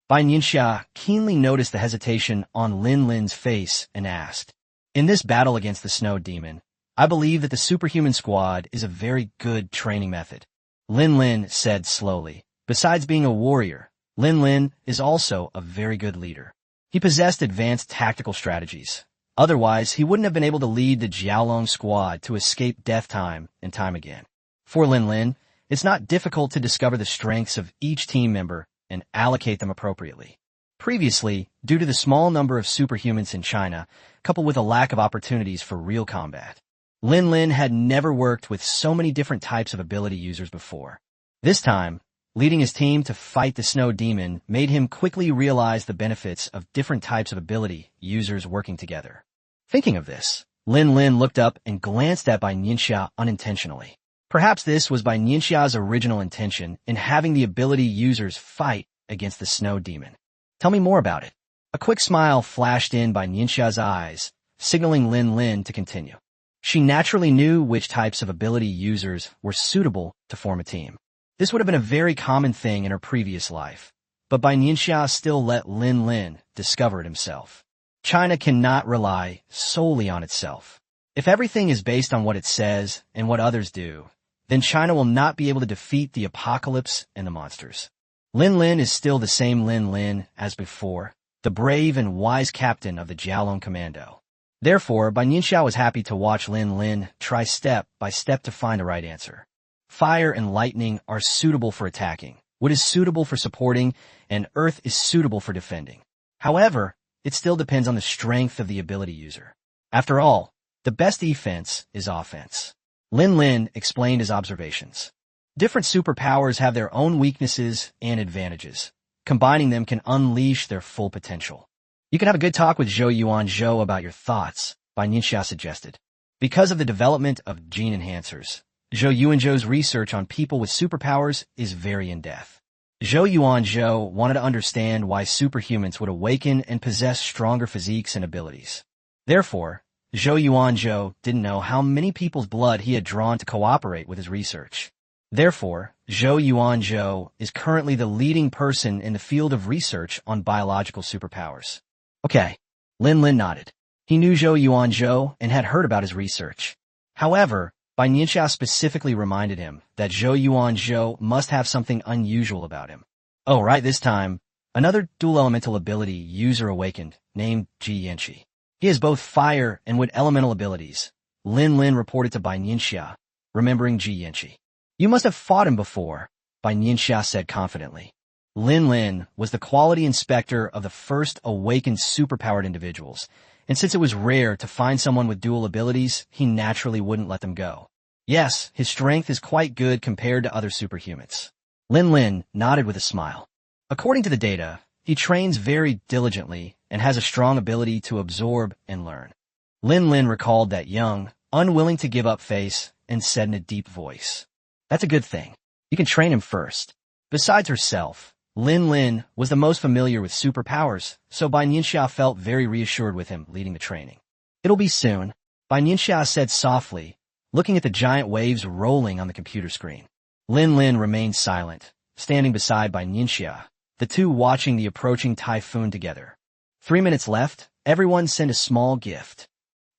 Bai Nianxia keenly noticed the hesitation on Lin Lin's face and asked, in this battle against the snow demon, I believe that the superhuman squad is a very good training method. Lin Lin said slowly. Besides being a warrior, Lin Lin is also a very good leader. He possessed advanced tactical strategies. Otherwise, he wouldn't have been able to lead the Jiaolong squad to escape death time and time again. For Lin Lin, it's not difficult to discover the strengths of each team member and allocate them appropriately. Previously, due to the small number of superhumans in China, coupled with a lack of opportunities for real combat, Lin Lin had never worked with so many different types of ability users before. This time, leading his team to fight the snow demon made him quickly realize the benefits of different types of ability users working together. Thinking of this, Lin Lin looked up and glanced at Bai Nianxia unintentionally. Perhaps this was Bai Nianxia's original intention in having the ability users fight against the snow demon. Tell me more about it. A quick smile flashed in Bai Nianxia's eyes, signaling Lin Lin to continue. She naturally knew which types of ability users were suitable to form a team. This would have been a very common thing in her previous life, but Bai Nianxia still let Lin Lin discover it himself. China cannot rely solely on itself. If everything is based on what it says and what others do, then China will not be able to defeat the apocalypse and the monsters. Lin Lin is still the same Lin Lin as before, the brave and wise captain of the Jiaolong Commando. Therefore, Bai Nianxia was happy to watch Lin Lin try step by step to find the right answer. Fire and lightning are suitable for attacking, wood is suitable for supporting, and earth is suitable for defending. However, it still depends on the strength of the ability user. After all, the best defense is offense. Lin Lin explained his observations. Different superpowers have their own weaknesses and advantages. Combining them can unleash their full potential. You can have a good talk with Zhou Yuan Zhou about your thoughts, Bai Nianxia suggested. Because of the development of gene enhancers, Zhou Yuanzhou's research on people with superpowers is very in-depth. Zhou Yuanzhou wanted to understand why superhumans would awaken and possess stronger physiques and abilities. Therefore, Zhou Yuanzhou didn't know how many people's blood he had drawn to cooperate with his research. Therefore, Zhou Yuanzhou is currently the leading person in the field of research on biological superpowers. Okay, Lin Lin nodded. He knew Zhou Yuanzhou and had heard about his research. However, Bai Nianxia specifically reminded him that Zhou Yuanzhou must have something unusual about him. Oh, right, this time, another dual elemental ability user awakened, named Ji Yanqi. He has both fire and wood elemental abilities, Lin Lin reported to Bai Nianxia, remembering Ji Yanqi. You must have fought him before, Bai Nianxia said confidently. Lin Lin was the quality inspector of the first awakened superpowered individuals, and since it was rare to find someone with dual abilities, he naturally wouldn't let them go. Yes, his strength is quite good compared to other superhumans. Lin Lin nodded with a smile. According to the data, he trains very diligently and has a strong ability to absorb and learn. Lin Lin recalled that young, unwilling to give up face and said in a deep voice, "That's a good thing. You can train him first." Besides herself, Lin Lin was the most familiar with superpowers, so Bai Nianxia felt very reassured with him leading the training. "It'll be soon," Bai Nianxia said softly, looking at the giant waves rolling on the computer screen. Lin Lin remained silent, standing beside Bai Nianxia, the two watching the approaching typhoon together. 3 minutes left, everyone sent a small gift.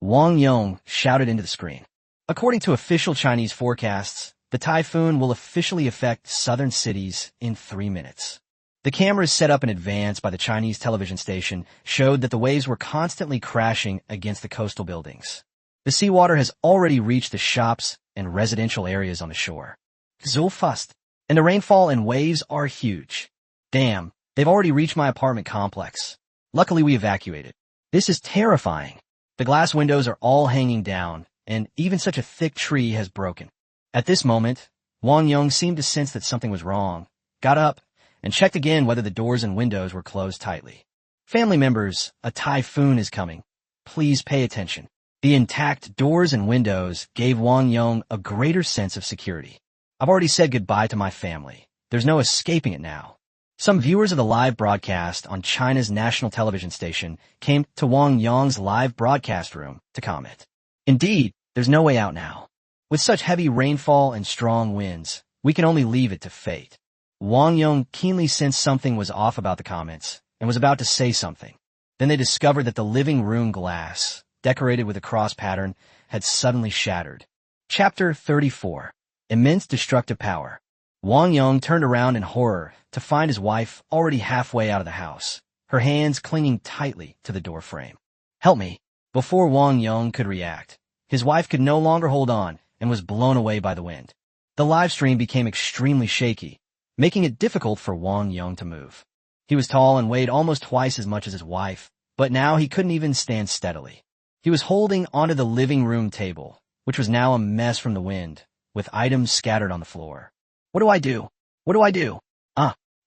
Wang Yong shouted into the screen. According to official Chinese forecasts, the typhoon will officially affect southern cities in 3 minutes. The cameras set up in advance by the Chinese television station showed that the waves were constantly crashing against the coastal buildings. The seawater has already reached the shops and residential areas on the shore. So fast. And the rainfall and waves are huge. Damn, they've already reached my apartment complex. Luckily we evacuated. This is terrifying. The glass windows are all hanging down, and even such a thick tree has broken. At this moment, Wang Yong seemed to sense that something was wrong, got up, and checked again whether the doors and windows were closed tightly. "Family members, a typhoon is coming. Please pay attention." The intact doors and windows gave Wang Yong a greater sense of security. "I've already said goodbye to my family. There's no escaping it now." Some viewers of the live broadcast on China's national television station came to Wang Yong's live broadcast room to comment. "Indeed, there's no way out now. With such heavy rainfall and strong winds, we can only leave it to fate." Wang Yong keenly sensed something was off about the comments and was about to say something. Then they discovered that the living room glass, decorated with a cross pattern, had suddenly shattered. Chapter 34. Immense Destructive Power. Wang Yong turned around in horror to find his wife already halfway out of the house, her hands clinging tightly to the door frame. "Help me." Before Wang Yong could react, his wife could no longer hold on and was blown away by the wind. The live stream became extremely shaky, making it difficult for Wang Yong to move. He was tall and weighed almost twice as much as his wife, but now he couldn't even stand steadily. He was holding onto the living room table, which was now a mess from the wind, with items scattered on the floor. "What do I do? What do I do?"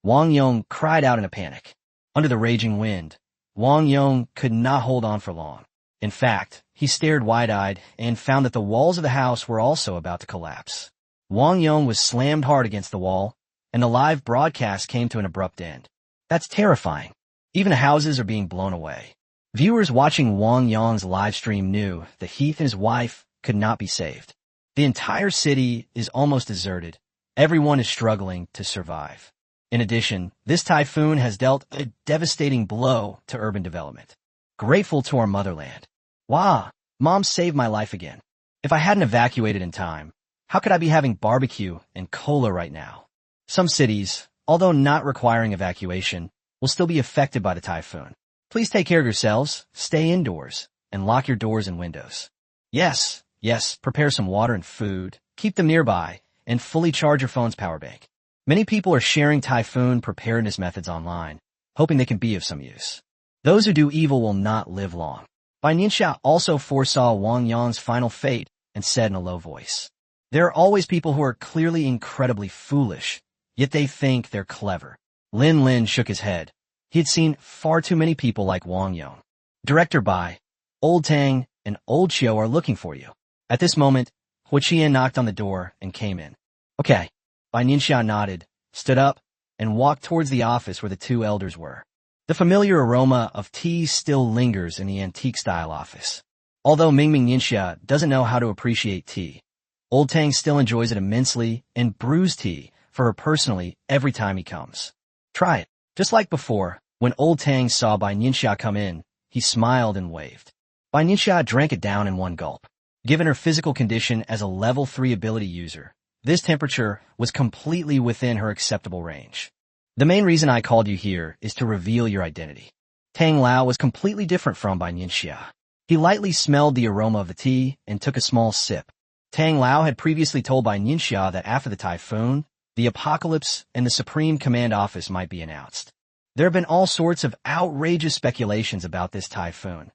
Wang Yong cried out in a panic. Under the raging wind, Wang Yong could not hold on for long. In fact, he stared wide-eyed and found that the walls of the house were also about to collapse. Wang Yong was slammed hard against the wall, and the live broadcast came to an abrupt end. That's terrifying. Even the houses are being blown away. Viewers watching Wang Yong's live stream knew that Heath and his wife could not be saved. The entire city is almost deserted. Everyone is struggling to survive. In addition, this typhoon has dealt a devastating blow to urban development. Grateful to our motherland. Wow, Mom saved my life again. If I hadn't evacuated in time, how could I be having barbecue and cola right now? Some cities, although not requiring evacuation, will still be affected by the typhoon. Please take care of yourselves, stay indoors, and lock your doors and windows. Yes, prepare some water and food, keep them nearby, and fully charge your phone's power bank. Many people are sharing typhoon preparedness methods online, hoping they can be of some use. Those who do evil will not live long. Bai Nianxia also foresaw Wang Yong's final fate and said in a low voice, "There are always people who are clearly incredibly foolish, yet they think they're clever." Lin Lin shook his head. He had seen far too many people like Wang Yong. "Director Bai, Old Tang, and Old Chiu are looking for you." At this moment, Hu Qian knocked on the door and came in. "Okay." Bai Nianxia nodded, stood up, and walked towards the office where the two elders were. The familiar aroma of tea still lingers in the antique-style office. Although Mingming Nianxia doesn't know how to appreciate tea, Old Tang still enjoys it immensely and brews tea for her personally every time he comes. "Try it." Just like before, when Old Tang saw Bai Nianxia come in, he smiled and waved. Bai Nianxia drank it down in one gulp. Given her physical condition as a level 3 ability user, this temperature was completely within her acceptable range. "The main reason I called you here is to reveal your identity." Tang Lao was completely different from Bai Nianxia. He lightly smelled the aroma of the tea and took a small sip. Tang Lao had previously told Bai Nianxia that after the typhoon, the apocalypse and the Supreme Command Office might be announced. There have been all sorts of outrageous speculations about this typhoon.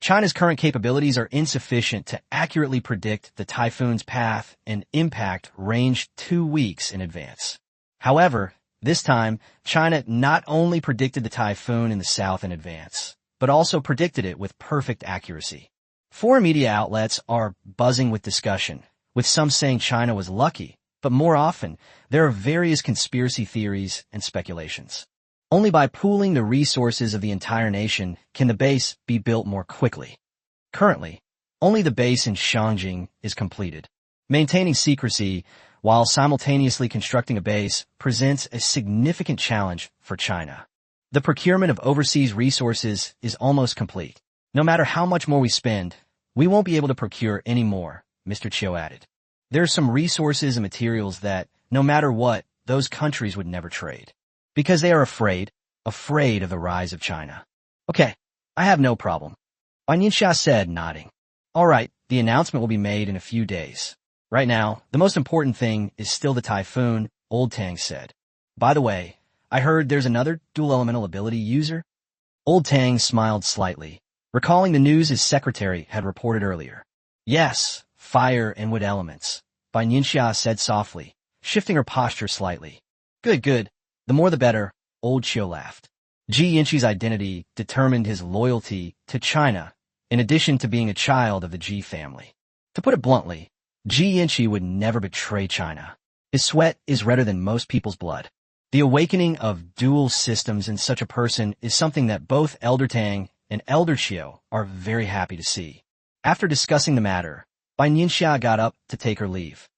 China's current capabilities are insufficient to accurately predict the typhoon's path and impact range 2 weeks in advance. However, this time, China not only predicted the typhoon in the south in advance, but also predicted it with perfect accuracy. Foreign media outlets are buzzing with discussion, with some saying China was lucky, but more often, there are various conspiracy theories and speculations. Only by pooling the resources of the entire nation can the base be built more quickly. Currently, only the base in Shangjing is completed. Maintaining secrecy while simultaneously constructing a base presents a significant challenge for China. The procurement of overseas resources is almost complete. No matter how much more we spend, we won't be able to procure any more, Mr. Chiu added. There are some resources and materials that, no matter what, those countries would never trade. Because they are afraid of the rise of China. Okay, I have no problem, Bai Nianxia said, nodding. All right, the announcement will be made in a few days. Right now, the most important thing is still the typhoon, Old Tang said. By the way, I heard there's another dual elemental ability user? Old Tang smiled slightly, recalling the news his secretary had reported earlier. Yes, fire and wood elements, Bai Nianxia said softly, shifting her posture slightly. Good. The more the better, Old Chiu laughed. Ji Yanqi's identity determined his loyalty to China, in addition to being a child of the Ji family. To put it bluntly, Ji Yanqi would never betray China. His sweat is redder than most people's blood. The awakening of dual systems in such a person is something that both Elder Tang and Elder Chiu are very happy to see. After discussing the matter, Bai Nianxia got up to take her leave.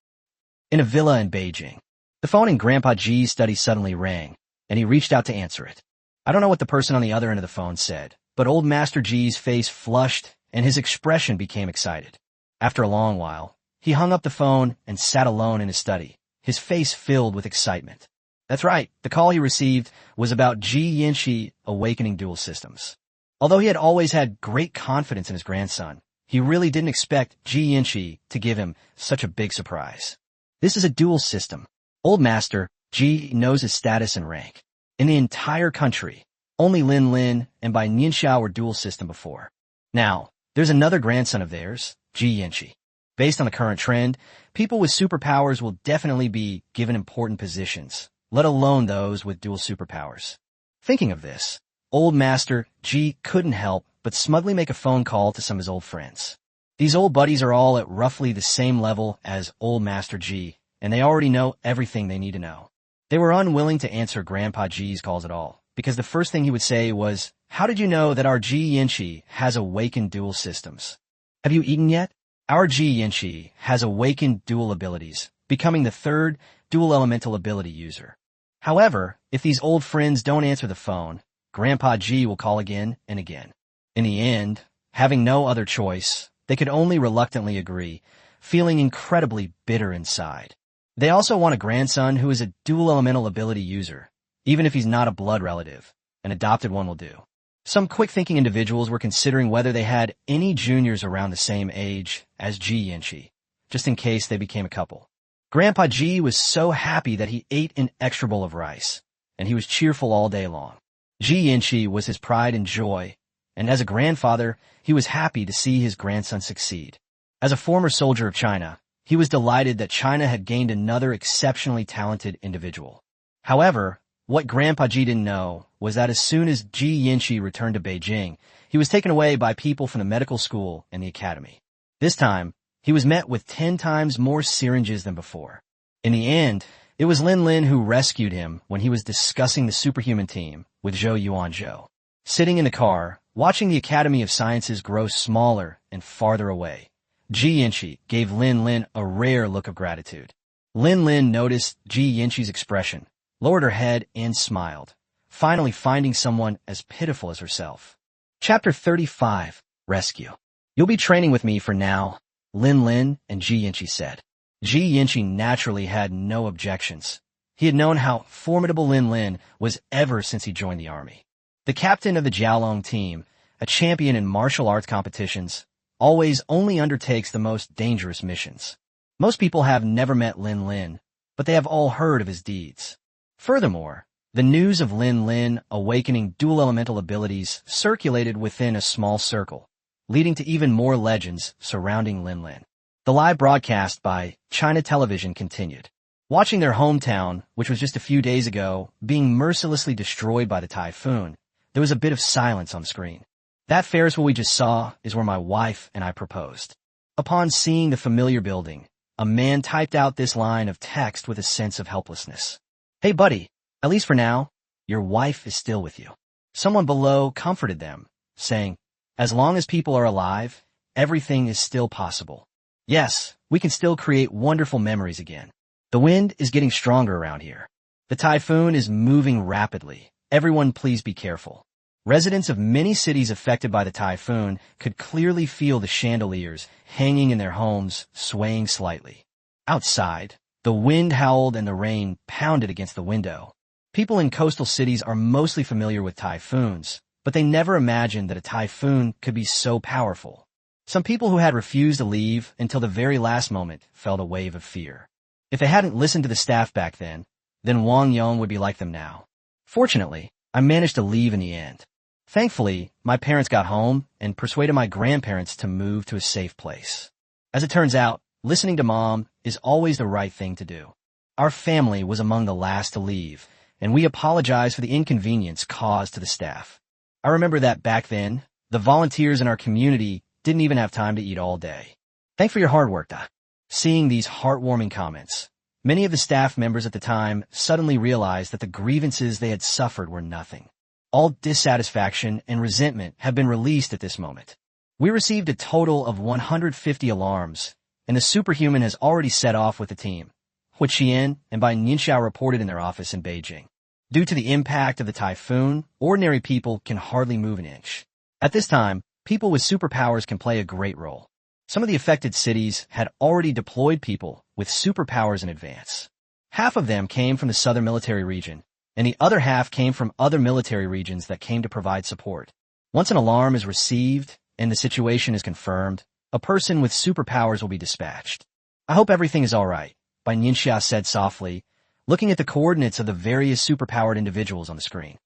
In a villa in Beijing, the phone in Grandpa Ji's study suddenly rang, and he reached out to answer it. I don't know what the person on the other end of the phone said, but old Master Ji's face flushed and his expression became excited. After a long while, he hung up the phone and sat alone in his study, his face filled with excitement. That's right, the call he received was about Ji Yanqi awakening dual systems. Although he had always had great confidence in his grandson, he really didn't expect Ji Yanqi to give him such a big surprise. This is a dual system. Old Master Ji knows his status and rank. In the entire country, only Lin Lin and Bai Nianxia were dual system before. Now, there's another grandson of theirs, Ji Yanqi. Based on the current trend, people with superpowers will definitely be given important positions, let alone those with dual superpowers. Thinking of this, Old Master Ji couldn't help but smugly make a phone call to some of his old friends. These old buddies are all at roughly the same level as Old Master Ji, and they already know everything they need to know. They were unwilling to answer Grandpa Ji's calls at all, because the first thing he would say was, "How did you know that our Ji Yanqi has awakened dual systems? Have you eaten yet? Our Ji Yanqi has awakened dual abilities, becoming the third dual elemental ability user." However, if these old friends don't answer the phone, Grandpa Ji will call again and again. In the end, having no other choice, they could only reluctantly agree, feeling incredibly bitter inside. They also want a grandson who is a dual elemental ability user, even if he's not a blood relative. An adopted one will do. Some quick-thinking individuals were considering whether they had any juniors around the same age as Ji Yanqi, just in case they became a couple. Grandpa Ji was so happy that he ate an extra bowl of rice, and he was cheerful all day long. Ji Yanqi was his pride and joy, and as a grandfather, he was happy to see his grandson succeed. As a former soldier of China, he was delighted that China had gained another exceptionally talented individual. However, what Grandpa Ji didn't know was that as soon as Ji Yanqi returned to Beijing, he was taken away by people from the medical school and the academy. This time, he was met with 10 times more syringes than before. In the end, it was Lin Lin who rescued him when he was discussing the superhuman team with Zhou Yuanzhou. Sitting in the car, watching the Academy of Sciences grow smaller and farther away, Ji Yanqi gave Lin Lin a rare look of gratitude. Lin Lin noticed Ji Yanqi's expression, lowered her head, and smiled, finally finding someone as pitiful as herself. Chapter 35, Rescue. You'll be training with me for now, Lin Lin and Ji Yanqi said. Ji Yanqi naturally had no objections. He had known how formidable Lin Lin was ever since he joined the army. The captain of the Jiaolong team, a champion in martial arts competitions, always only undertakes the most dangerous missions. Most people have never met Lin Lin, but they have all heard of his deeds. Furthermore, the news of Lin Lin awakening dual elemental abilities circulated within a small circle, leading to even more legends surrounding Lin Lin. The live broadcast by China Television continued. Watching their hometown, which was just a few days ago, being mercilessly destroyed by the typhoon, there was a bit of silence on the screen. That Ferris wheel we just saw is where my wife and I proposed. Upon seeing the familiar building, a man typed out this line of text with a sense of helplessness. "Hey buddy, at least for now, your wife is still with you." Someone below comforted them, saying, "As long as people are alive, everything is still possible. Yes, we can still create wonderful memories again." The wind is getting stronger around here. The typhoon is moving rapidly. Everyone please be careful. Residents of many cities affected by the typhoon could clearly feel the chandeliers hanging in their homes swaying slightly. Outside, the wind howled and the rain pounded against the window. People in coastal cities are mostly familiar with typhoons, but they never imagined that a typhoon could be so powerful. Some people who had refused to leave until the very last moment felt a wave of fear. If they hadn't listened to the staff back then Wang Yong would be like them now. Fortunately, I managed to leave in the end. Thankfully, my parents got home and persuaded my grandparents to move to a safe place. As it turns out, listening to Mom is always the right thing to do. Our family was among the last to leave, and we apologized for the inconvenience caused to the staff. I remember that back then, the volunteers in our community didn't even have time to eat all day. Thanks for your hard work, Da. Seeing these heartwarming comments, many of the staff members at the time suddenly realized that the grievances they had suffered were nothing. All dissatisfaction and resentment have been released at this moment. We received a total of 150 alarms, and the superhuman has already set off with the team, which Xian and Bai Nianxia reported in their office in Beijing. Due to the impact of the typhoon, ordinary people can hardly move an inch. At this time, people with superpowers can play a great role. Some of the affected cities had already deployed people with superpowers in advance. Half of them came from the southern military region, and the other half came from other military regions that came to provide support. Once an alarm is received and the situation is confirmed, a person with superpowers will be dispatched. "I hope everything is all right," Bai Nianxia said softly, looking at the coordinates of the various superpowered individuals on the screen.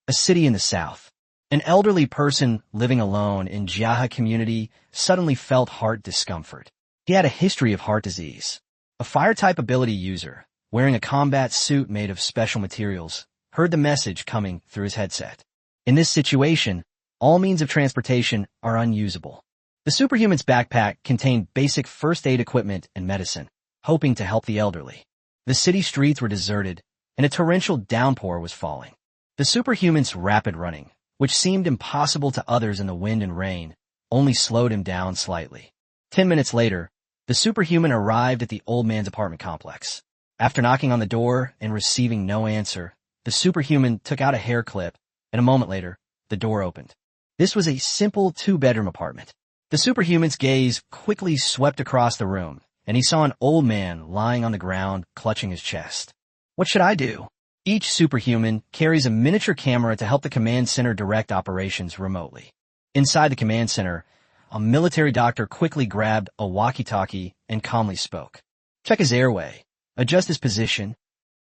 A city in the south. An elderly person living alone in Jiahe community suddenly felt heart discomfort. He had a history of heart disease. A fire-type ability user, wearing a combat suit made of special materials, heard the message coming through his headset. In this situation, all means of transportation are unusable. The superhuman's backpack contained basic first aid equipment and medicine, hoping to help the elderly. The city streets were deserted, and a torrential downpour was falling. The superhuman's rapid running, which seemed impossible to others in the wind and rain, only slowed him down slightly. 10 minutes later, the superhuman arrived at the old man's apartment complex. After knocking on the door and receiving no answer, the superhuman took out a hair clip, and a moment later, the door opened. This was a simple 2-bedroom apartment. The superhuman's gaze quickly swept across the room, and he saw an old man lying on the ground, clutching his chest. "What should I do?" Each superhuman carries a miniature camera to help the command center direct operations remotely. Inside the command center, a military doctor quickly grabbed a walkie-talkie and calmly spoke. "Check his airway. Adjust his position."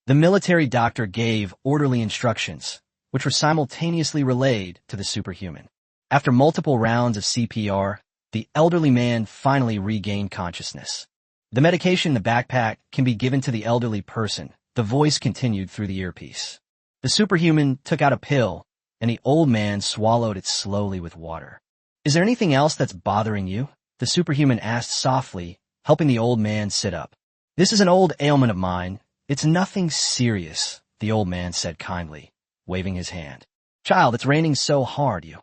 The military doctor gave orderly instructions, which were simultaneously relayed to the superhuman. After multiple rounds of CPR, the elderly man finally regained consciousness. The medication in the backpack can be given to the elderly person. The voice continued through the earpiece. The superhuman took out a pill, and the old man swallowed it slowly with water. "Is there anything else that's bothering you?" the superhuman asked softly, helping the old man sit up. "This is an old ailment of mine. It's nothing serious," the old man said kindly, waving his hand. "Child, it's raining so hard, you."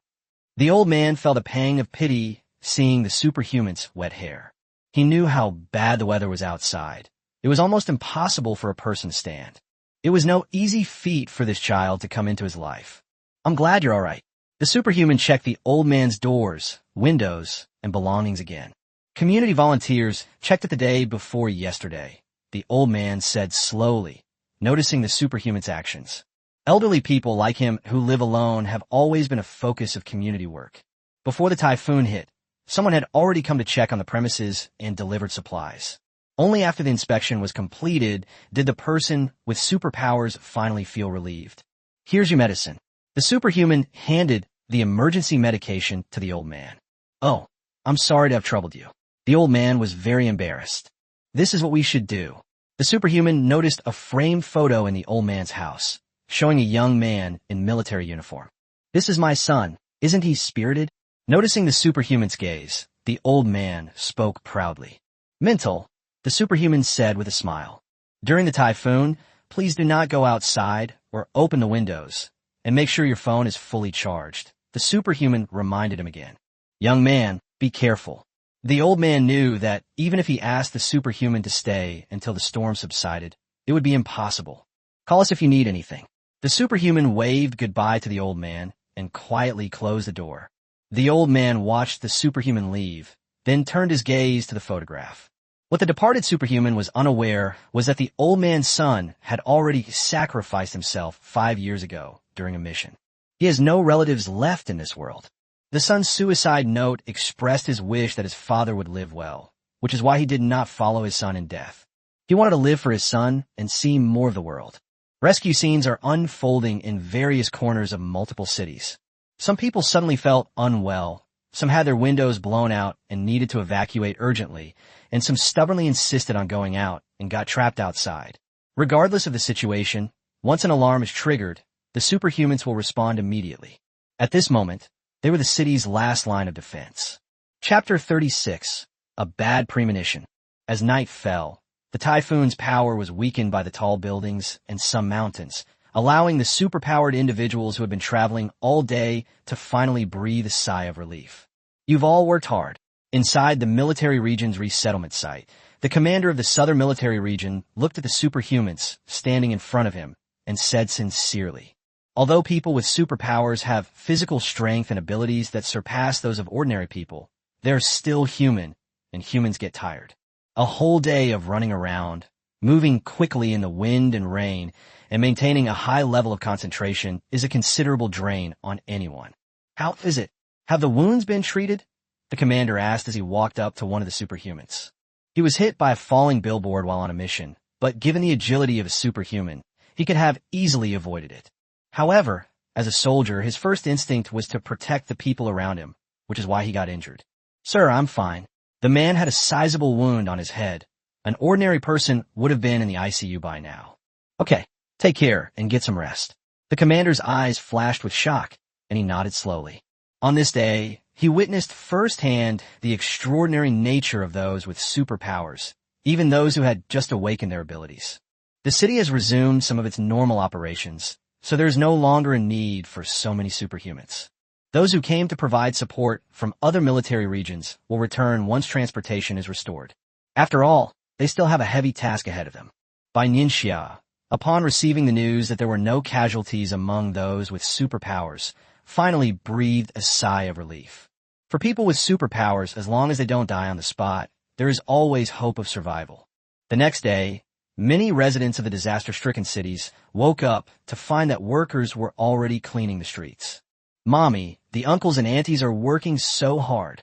The old man felt a pang of pity seeing the superhuman's wet hair. He knew how bad the weather was outside. It was almost impossible for a person to stand. It was no easy feat for this child to come into his life. "I'm glad you're all right." The superhuman checked the old man's doors, windows, and belongings again. "Community volunteers checked it the day before yesterday," the old man said slowly, noticing the superhuman's actions. Elderly people like him who live alone have always been a focus of community work. Before the typhoon hit, someone had already come to check on the premises and delivered supplies. Only after the inspection was completed did the person with superpowers finally feel relieved. "Here's your medicine." The superhuman handed the emergency medication to the old man. "Oh, I'm sorry to have troubled you." The old man was very embarrassed. "This is what we should do." The superhuman noticed a framed photo in the old man's house, showing a young man in military uniform. "This is my son. Isn't he spirited?" Noticing the superhuman's gaze, the old man spoke proudly. "Mental," the superhuman said with a smile. "During the typhoon, please do not go outside or open the windows, and make sure your phone is fully charged," the superhuman reminded him again. "Young man, be careful." The old man knew that even if he asked the superhuman to stay until the storm subsided, it would be impossible. "Call us if you need anything." The superhuman waved goodbye to the old man and quietly closed the door. The old man watched the superhuman leave, then turned his gaze to the photograph. What the departed superhuman was unaware was that the old man's son had already sacrificed himself 5 years ago during a mission. He has no relatives left in this world. The son's suicide note expressed his wish that his father would live well, which is why he did not follow his son in death. He wanted to live for his son and see more of the world. Rescue scenes are unfolding in various corners of multiple cities. Some people suddenly felt unwell, some had their windows blown out and needed to evacuate urgently, and some stubbornly insisted on going out and got trapped outside. Regardless of the situation, once an alarm is triggered, the superhumans will respond immediately. At this moment, they were the city's last line of defense. Chapter 36, A Bad Premonition. As night fell, the typhoon's power was weakened by the tall buildings and some mountains, allowing the superpowered individuals who had been traveling all day to finally breathe a sigh of relief. "You've all worked hard." Inside the military region's resettlement site, the commander of the southern military region looked at the superhumans standing in front of him and said sincerely, "Although people with superpowers have physical strength and abilities that surpass those of ordinary people, they're still human, and humans get tired. A whole day of running around, moving quickly in the wind and rain, and maintaining a high level of concentration is a considerable drain on anyone. How is it? Have the wounds been treated?" the commander asked as he walked up to one of the superhumans. He was hit by a falling billboard while on a mission, but given the agility of a superhuman, he could have easily avoided it. However, as a soldier, his first instinct was to protect the people around him, which is why he got injured. "Sir, I'm fine." The man had a sizable wound on his head. An ordinary person would have been in the ICU by now. "Okay, take care and get some rest." The commander's eyes flashed with shock, and he nodded slowly. On this day, he witnessed firsthand the extraordinary nature of those with superpowers, even those who had just awakened their abilities. The city has resumed some of its normal operations, so there is no longer a need for so many superhumans. Those who came to provide support from other military regions will return once transportation is restored. After all, they still have a heavy task ahead of them. Bai Nianxia, upon receiving the news that there were no casualties among those with superpowers, finally breathed a sigh of relief. For people with superpowers, as long as they don't die on the spot, there is always hope of survival. The next day, many residents of the disaster-stricken cities woke up to find that workers were already cleaning the streets. "Mommy, the uncles and aunties are working so hard."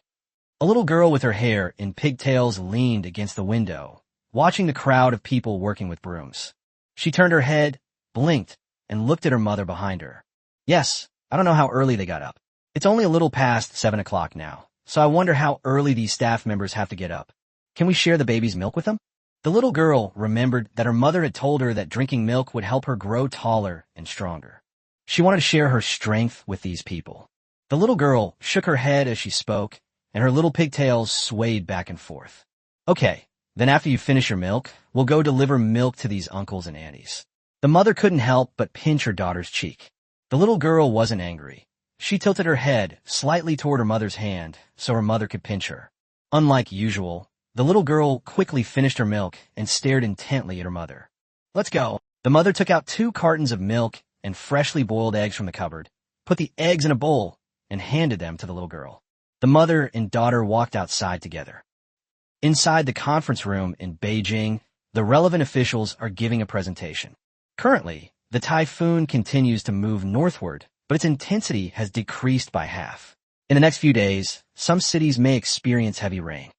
A little girl with her hair in pigtails leaned against the window, watching the crowd of people working with brooms. She turned her head, blinked, and looked at her mother behind her. "Yes, I don't know how early they got up. It's only a little past 7 o'clock now, so I wonder how early these staff members have to get up. Can we share the baby's milk with them?" The little girl remembered that her mother had told her that drinking milk would help her grow taller and stronger. She wanted to share her strength with these people. The little girl shook her head as she spoke, and her little pigtails swayed back and forth. "Okay, then after you finish your milk, we'll go deliver milk to these uncles and aunties." The mother couldn't help but pinch her daughter's cheek. The little girl wasn't angry. She tilted her head slightly toward her mother's hand so her mother could pinch her. Unlike usual, the little girl quickly finished her milk and stared intently at her mother. "Let's go." The mother took out 2 cartons of milk and freshly boiled eggs from the cupboard, put the eggs in a bowl, and handed them to the little girl. The mother and daughter walked outside together. Inside the conference room in Beijing, the relevant officials are giving a presentation. Currently, the typhoon continues to move northward, but its intensity has decreased by half. In the next few days, some cities may experience heavy rain.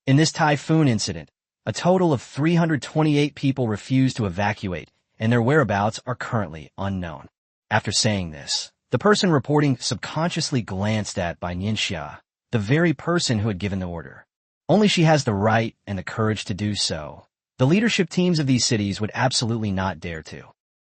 In this typhoon incident, a total of 328 people refused to evacuate, and their whereabouts are currently unknown. After saying this, the person reporting subconsciously glanced at Bai Nianxia, the very person who had given the order. Only she has the right and the courage to do so, The leadership teams of these cities would absolutely not dare to.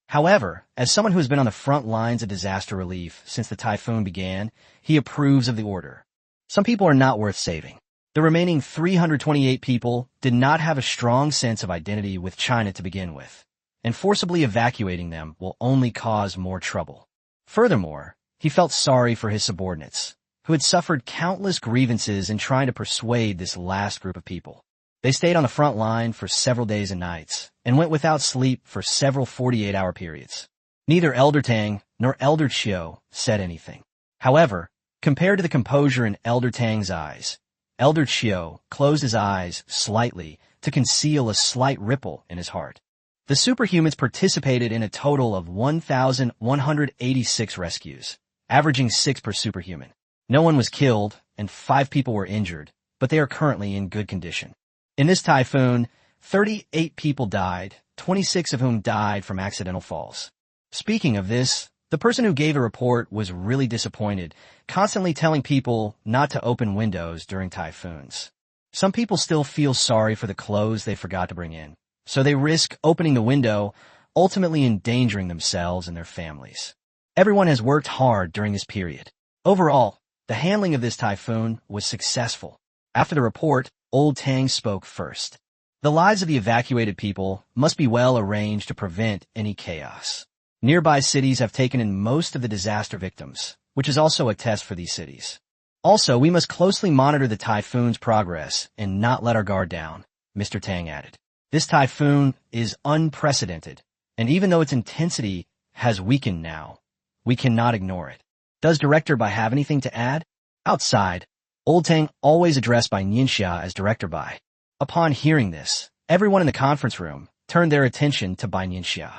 However, as someone who has been on the front lines of disaster relief since the typhoon began, he approves of the order. Some people are not worth saving. The remaining 328 people did not have a strong sense of identity with China to begin with, and forcibly evacuating them will only cause more trouble. Furthermore, he felt sorry for his subordinates, who had suffered countless grievances in trying to persuade this last group of people. They stayed on the front line for several days and nights, and went without sleep for several 48-hour periods. Neither Elder Tang nor Elder Chiu said anything. However, compared to the composure in Elder Tang's eyes, Elder Chiu closed his eyes slightly to conceal a slight ripple in his heart. The superhumans participated in a total of 1,186 rescues, averaging 6 per superhuman. No one was killed, and 5 people were injured, but they are currently in good condition. In this typhoon, 38 people died, 26 of whom died from accidental falls. Speaking of this, the person who gave a report was really disappointed, constantly telling people not to open windows during typhoons. Some people still feel sorry for the clothes they forgot to bring in, so they risk opening the window, ultimately endangering themselves and their families. Everyone has worked hard during this period. Overall, the handling of this typhoon was successful. After the report, Old Tang spoke first. The lives of the evacuated people must be well arranged to prevent any chaos. Nearby cities have taken in most of the disaster victims, which is also a test for these cities. Also, we must closely monitor the typhoon's progress and not let our guard down, Mr. Tang added. This typhoon is unprecedented, and even though its intensity has weakened now, we cannot ignore it. Does Director Bai have anything to add? Outside, Old Tang always addressed Bai Nianxia as Director Bai. Upon hearing this, everyone in the conference room turned their attention to Bai Nianxia.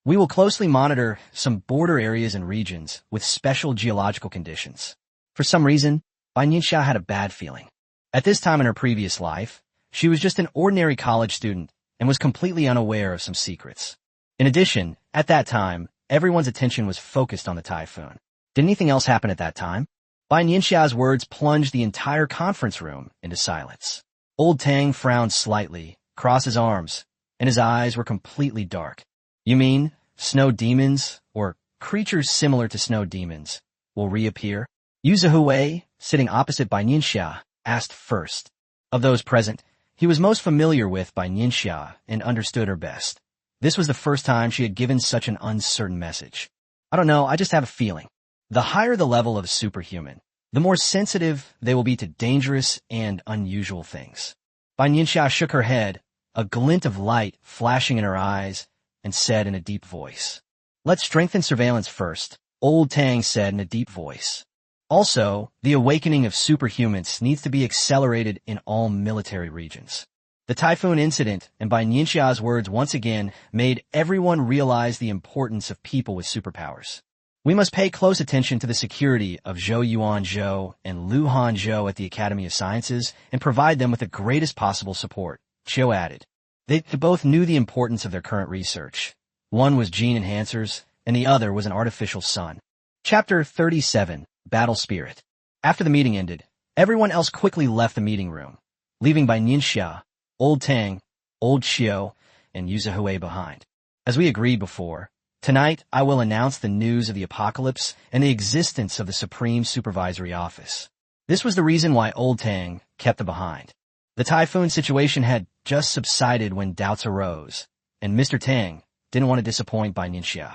We will closely monitor some border areas and regions with special geological conditions. For some reason, Bai Nianxia had a bad feeling. At this time in her previous life, she was just an ordinary college student and was completely unaware of some secrets. In addition, at that time, everyone's attention was focused on the typhoon. Did anything else happen at that time? Bai Nianxia's words plunged the entire conference room into silence. Old Tang frowned slightly, crossed his arms, and his eyes were completely dark. You mean snow demons, or creatures similar to snow demons, will reappear? Yu Zihui, sitting opposite Bai Nianxia, asked first. Of those present, he was most familiar with Bai Nianxia and understood her best. This was the first time she had given such an uncertain message. I don't know, I just have a feeling. The higher the level of superhuman, the more sensitive they will be to dangerous and unusual things. Bai Nianxia shook her head, a glint of light flashing in her eyes, and said in a deep voice. Let's strengthen surveillance first, Old Tang said in a deep voice. Also, the awakening of superhumans needs to be accelerated in all military regions. The typhoon incident and Bai Nianxia's words once again made everyone realize the importance of people with superpowers. We must pay close attention to the security of Zhou Yuanzhou and Lu Hanzhou at the Academy of Sciences and provide them with the greatest possible support, Chiu added. They both knew the importance of their current research. One was gene enhancers, and the other was an artificial sun. Chapter 37, Battle Spirit. After the meeting ended, everyone else quickly left the meeting room, leaving Bai Nianxia, Old Tang, Old Chiu, and Yu Zihui behind. As we agreed before, tonight I will announce the news of the apocalypse and the existence of the Supreme Supervisory Office. This was the reason why Old Tang kept them behind. The typhoon situation had just subsided when doubts arose, and Mr. Tang didn't want to disappoint Bai Nianxia.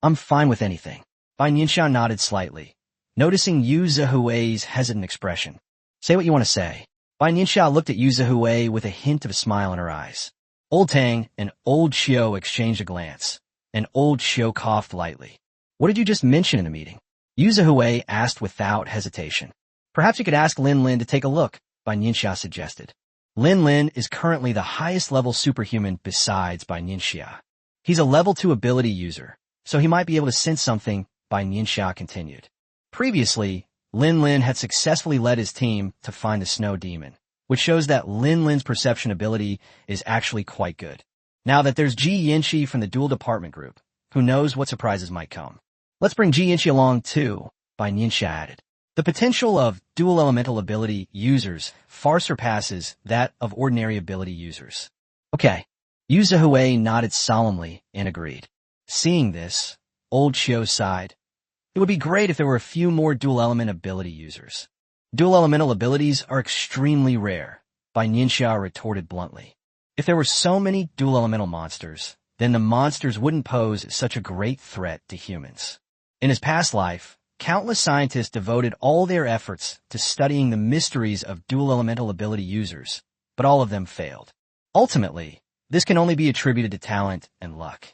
I'm fine with anything. Bai Nianxia nodded slightly, noticing Yu Zihui's hesitant expression. Say what you want to say. Bai Nianxia looked at Yu Zihui with a hint of a smile in her eyes. Old Tang and Old Chiu exchanged a glance, and Old Chiu coughed lightly. What did you just mention in the meeting? Yu Zihui asked without hesitation. Perhaps you could ask Lin Lin to take a look, Bai Nianxia suggested. Lin Lin is currently the highest level superhuman besides Bai Nianxia. He's a level 2 ability user, so he might be able to sense something, Bai Nianxia continued. Previously, Lin Lin had successfully led his team to find the snow demon, which shows that Lin Lin's perception ability is actually quite good. Now that there's Ji Yanxi from the dual department group, who knows what surprises might come. Let's bring Ji Yanxi along too, Bai Nianxia added. The potential of dual elemental ability users far surpasses that of ordinary ability users. Okay, Yu Zhihui nodded solemnly and agreed. Seeing this, old Qiu sighed. It would be great if there were a few more dual-element ability users. Dual-elemental abilities are extremely rare, Bai Nianxia retorted bluntly. If there were so many dual-elemental monsters, then the monsters wouldn't pose such a great threat to humans. In his past life, countless scientists devoted all their efforts to studying the mysteries of dual-elemental ability users, but all of them failed. Ultimately, this can only be attributed to talent and luck.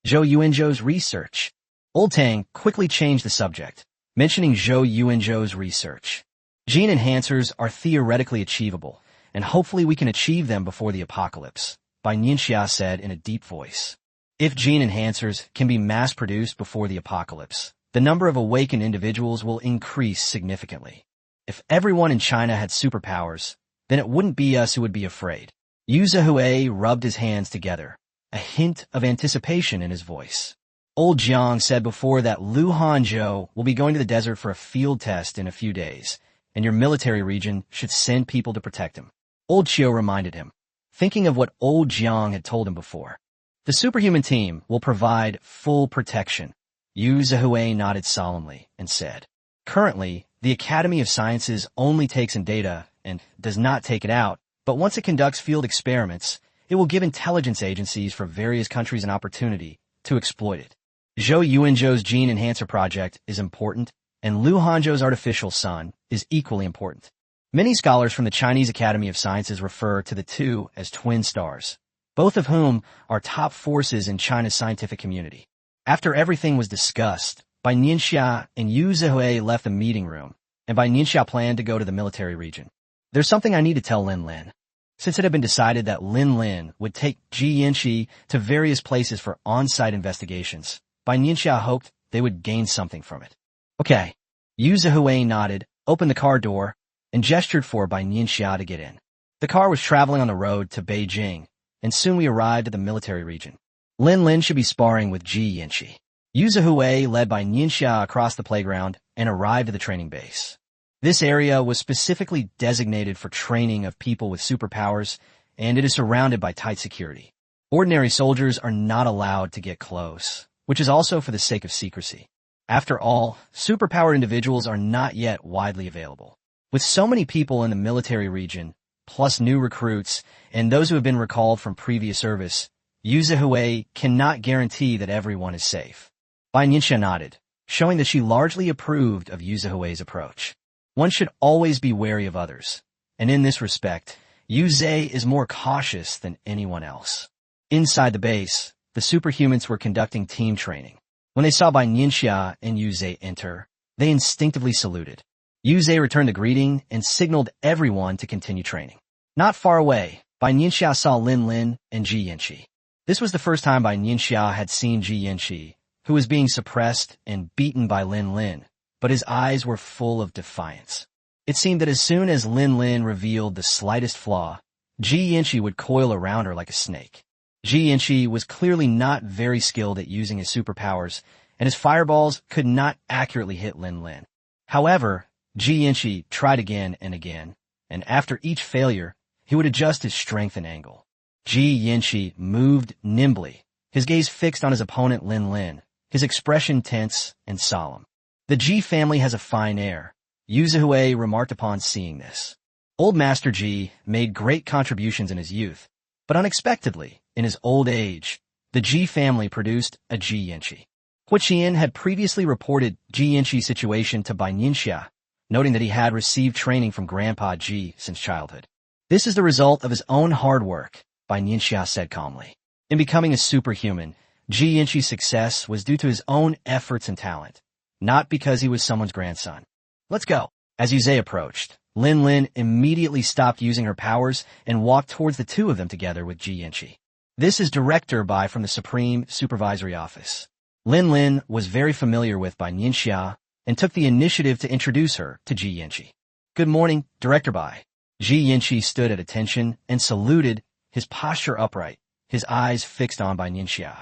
Zhou Yuanzhou's research. Old Tang quickly changed the subject, mentioning Zhou Yuanzhou's research. Gene enhancers are theoretically achievable, and hopefully we can achieve them before the apocalypse, Bai Nianxia said in a deep voice. If gene enhancers can be mass-produced before the apocalypse, the number of awakened individuals will increase significantly. If everyone in China had superpowers, then it wouldn't be us who would be afraid. Yu Zhihui rubbed his hands together, a hint of anticipation in his voice. Old Jiang said before that Lu Hanzhou will be going to the desert for a field test in a few days, and your military region should send people to protect him. Old Qiu reminded him, thinking of what old Jiang had told him before. The superhuman team will provide full protection. Yu Zhihui nodded solemnly and said, currently, the Academy of Sciences only takes in data and does not take it out, but once it conducts field experiments, it will give intelligence agencies for various countries an opportunity to exploit it. Zhou Yuanzhou's gene enhancer project is important, and Lu Hanzhou's artificial sun is equally important. Many scholars from the Chinese Academy of Sciences refer to the two as twin stars, both of whom are top forces in China's scientific community. After everything was discussed, Bai Nianxia and Yu Zhihui left the meeting room, and Bai Nianxia planned to go to the military region. There's something I need to tell Lin Lin. Since it had been decided that Lin Lin would take Ji Yanqi to various places for on-site investigations, Bai Nianxia hoped they would gain something from it. Okay. Yu Zhihui nodded, opened the car door, and gestured for Bai Nianxia to get in. The car was traveling on the road to Beijing, and soon we arrived at the military region. Lin Lin should be sparring with Ji Yanqi. Yu Zhihui led Bai Nianxia across the playground and arrived at the training base. This area was specifically designated for training of people with superpowers, and it is surrounded by tight security. Ordinary soldiers are not allowed to get close, which is also for the sake of secrecy. After all, superpowered individuals are not yet widely available. With so many people in the military region, plus new recruits, and those who have been recalled from previous service, Yu Zhihui cannot guarantee that everyone is safe. Bai Nianxia nodded, showing that she largely approved of Yu Zhihui's approach. One should always be wary of others, and in this respect, Yu Zhi is more cautious than anyone else. Inside the base, the superhumans were conducting team training. When they saw Bai Nianxia and Yu Zhi enter, they instinctively saluted. Yu Zhi returned the greeting and signaled everyone to continue training. Not far away, Bai Nianxia saw Lin Lin and Ji Yanqi. This was the first time Bai Nianxia had seen Ji Yanqi, who was being suppressed and beaten by Lin Lin, but his eyes were full of defiance. It seemed that as soon as Lin Lin revealed the slightest flaw, Ji Yanqi would coil around her like a snake. Ji Yanqi was clearly not very skilled at using his superpowers, and his fireballs could not accurately hit Lin Lin. However, Ji Yanqi tried again and again, and after each failure, he would adjust his strength and angle. Ji Yanqi moved nimbly, his gaze fixed on his opponent Lin Lin, his expression tense and solemn. The Ji family has a fine air, Yu Zhihui remarked upon seeing this. Old Master Ji made great contributions in his youth, but unexpectedly, in his old age, the Ji family produced a Ji Yanqi. Hu Qian had previously reported Ji Yanqi's situation to Bai Nianxia, noting that he had received training from Grandpa Ji since childhood. This is the result of his own hard work, Bai Nianxia said calmly. In becoming a superhuman, Ji Yanqi's success was due to his own efforts and talent, not because he was someone's grandson. Let's go. As Yu Zhi approached, Lin Lin immediately stopped using her powers and walked towards the two of them together with Ji Yanqi. This is Director Bai from the Supreme Supervisory Office. Lin Lin was very familiar with Bai Nianxia and took the initiative to introduce her to Ji Yanqi. Good morning, Director Bai. Ji Yanqi stood at attention and saluted, his posture upright, his eyes fixed on Bai Nianxia.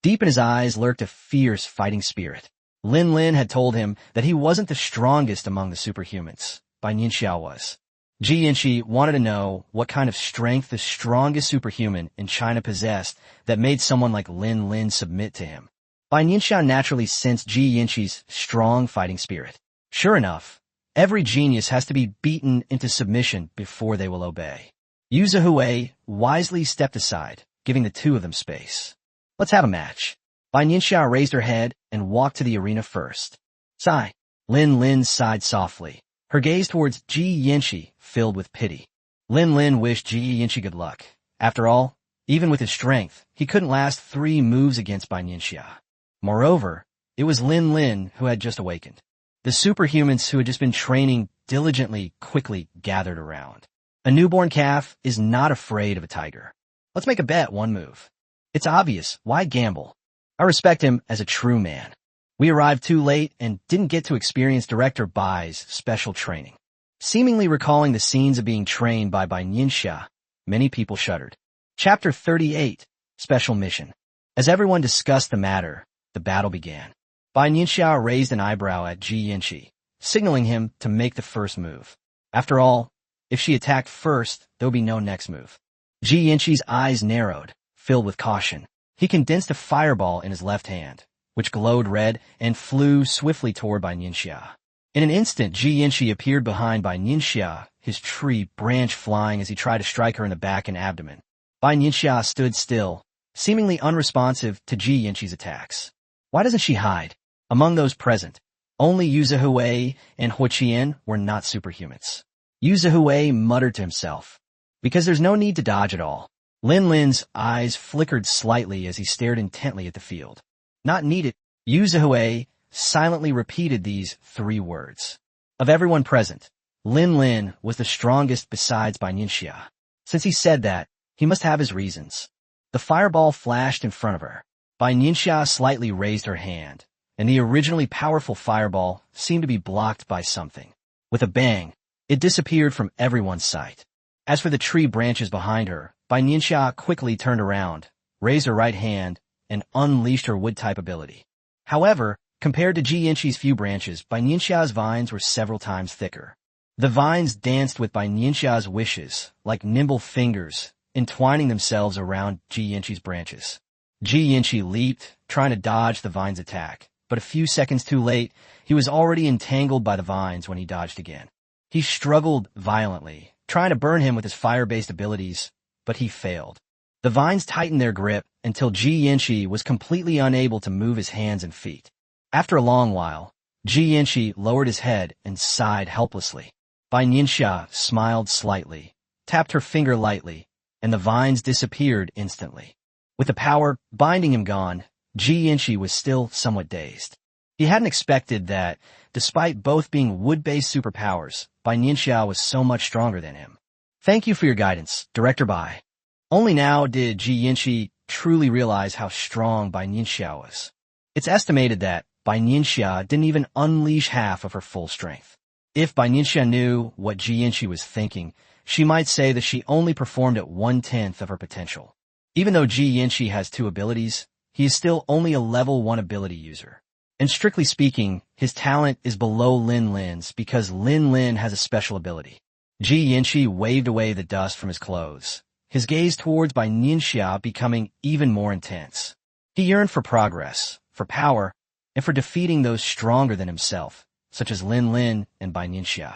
Deep in his eyes lurked a fierce fighting spirit. Lin Lin had told him that he wasn't the strongest among the superhumans. Bai Nianxia was. Ji Yanxi wanted to know what kind of strength the strongest superhuman in China possessed that made someone like Lin Lin submit to him. Bai Nianxia naturally sensed Ji Yanxi's strong fighting spirit. Sure enough, every genius has to be beaten into submission before they will obey. Yu Zhihui wisely stepped aside, giving the two of them space. Let's have a match. Bai Nianxia raised her head and walked to the arena first. Sigh. Lin Lin sighed softly, her gaze towards Ji Yanxi filled with pity. Lin Lin wished Ji Yanxi good luck. After all, even with his strength, he couldn't last 3 moves against Bai Nianxia. Moreover, it was Lin Lin who had just awakened. The superhumans who had just been training diligently quickly gathered around. A newborn calf is not afraid of a tiger. Let's make a bet 1 move. It's obvious. Why gamble? I respect him as a true man. We arrived too late and didn't get to experience Director Bai's special training. Seemingly recalling the scenes of being trained by Bai Nianxia, many people shuddered. Chapter 38, Special Mission. As everyone discussed the matter, the battle began. Bai Nianxia raised an eyebrow at Ji Yanxi, signaling him to make the first move. After all, if she attacked first, there would be no next move. Ji Yanxi's eyes narrowed, filled with caution. He condensed a fireball in his left hand, which glowed red and flew swiftly toward Bai Nianxia. In an instant, Ji Yanxi appeared behind Bai Nianxia, his tree branch flying as he tried to strike her in the back and abdomen. Bai Nianxia stood still, seemingly unresponsive to Ji Yanxi's attacks. Why doesn't she hide? Among those present, only Yu Zhihui and Huo Qian were not superhumans. Yu Zhihui muttered to himself, because there's no need to dodge at all. Lin Lin's eyes flickered slightly as he stared intently at the field. Not needed. Yu Zhihui silently repeated these 3 words. Of everyone present, Lin Lin was the strongest besides Bai Nianxia. Since he said that, he must have his reasons. The fireball flashed in front of her. Bai Nianxia slightly raised her hand, and the originally powerful fireball seemed to be blocked by something. With a bang, it disappeared from everyone's sight. As for the tree branches behind her, Bai Nianxia quickly turned around, raised her right hand, and unleashed her wood-type ability. However, compared to Ji Yanxi's few branches, Bai Nianxia's vines were several times thicker. The vines danced with Bai Nianxia's wishes, like nimble fingers, entwining themselves around Ji Yanxi's branches. Ji Yanxi leaped, trying to dodge the vine's attack, but a few seconds too late, he was already entangled by the vines when he dodged again. He struggled violently, trying to burn him with his fire-based abilities, but he failed. The vines tightened their grip until Ji Yanxi was completely unable to move his hands and feet. After a long while, Ji Yanxi lowered his head and sighed helplessly. Bai Nianxia smiled slightly, tapped her finger lightly, and the vines disappeared instantly. With the power binding him gone, Ji Yanxi was still somewhat dazed. He hadn't expected that, despite both being wood-based superpowers, Bai Nianxia was so much stronger than him. Thank you for your guidance, Director Bai. Only now did Ji Yanxi truly realize how strong Bai Nianxia was. It's estimated that Bai Nianxia didn't even unleash half of her full strength. If Bai Nianxia knew what Ji Yanxi was thinking, she might say that she only performed at 1/10 of her potential. Even though Ji Yanxi has 2 abilities, he is still only a level 1 ability user. And strictly speaking, his talent is below Lin Lin's because Lin Lin has a special ability. Ji Yanxi waved away the dust from his clothes, his gaze towards Bai Nianxia becoming even more intense. He yearned for progress, for power, and for defeating those stronger than himself, such as Lin Lin and Bai Nianxia.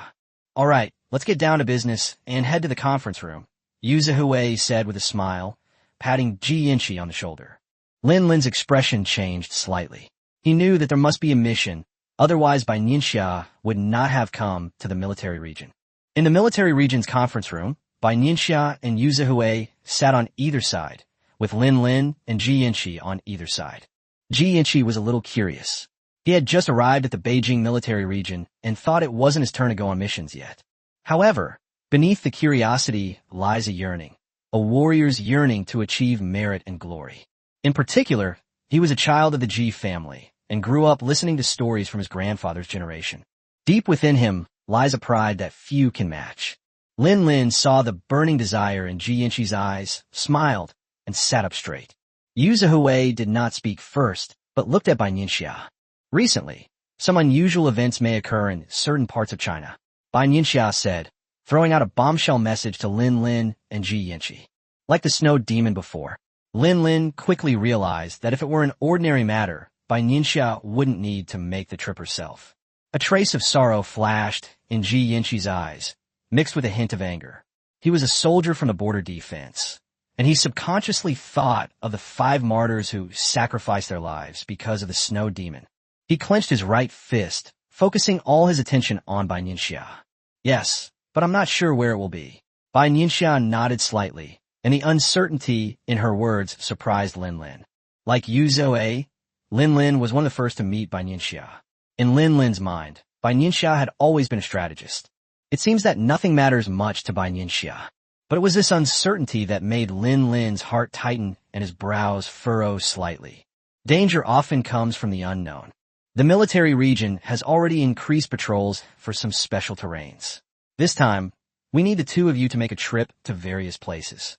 All right, let's get down to business and head to the conference room, Yu Zhihui said with a smile, patting Ji Yanxi on the shoulder. Lin Lin's expression changed slightly. He knew that there must be a mission, otherwise Bai Nianxia would not have come to the military region. In the military region's conference room, Bai Nianxia and Yu Zhihui sat on either side, with Lin Lin and Ji Yanxi on either side. Ji Yanxi was a little curious. He had just arrived at the Beijing military region and thought it wasn't his turn to go on missions yet. However, beneath the curiosity lies a yearning, a warrior's yearning to achieve merit and glory. In particular, he was a child of the Ji family and grew up listening to stories from his grandfather's generation. Deep within him lies a pride that few can match. Lin Lin saw the burning desire in Ji Yanxi's eyes, smiled, and sat up straight. Yu Zhihui did not speak first, but looked at Bai Nianxia. Recently, some unusual events may occur in certain parts of China. Bai Nianxia said, throwing out a bombshell message to Lin Lin and Ji Yanqi. Like the snow demon before, Lin Lin quickly realized that if it were an ordinary matter, Bai Nianxia wouldn't need to make the trip herself. A trace of sorrow flashed in Ji Yanqi's eyes, mixed with a hint of anger. He was a soldier from the border defense, and he subconsciously thought of the 5 martyrs who sacrificed their lives because of the snow demon. He clenched his right fist, focusing all his attention on Bai Nianxia. Yes, but I'm not sure where it will be. Bai Nianxia nodded slightly, and the uncertainty in her words surprised Lin Lin. Like Yu Zoe, Lin Lin was one of the first to meet Bai Nianxia. In Lin Lin's mind, Bai Nianxia had always been a strategist. It seems that nothing matters much to Bai Nianxia, but it was this uncertainty that made Lin Lin's heart tighten and his brows furrow slightly. Danger often comes from the unknown. The military region has already increased patrols for some special terrains. This time, we need the 2 of you to make a trip to various places.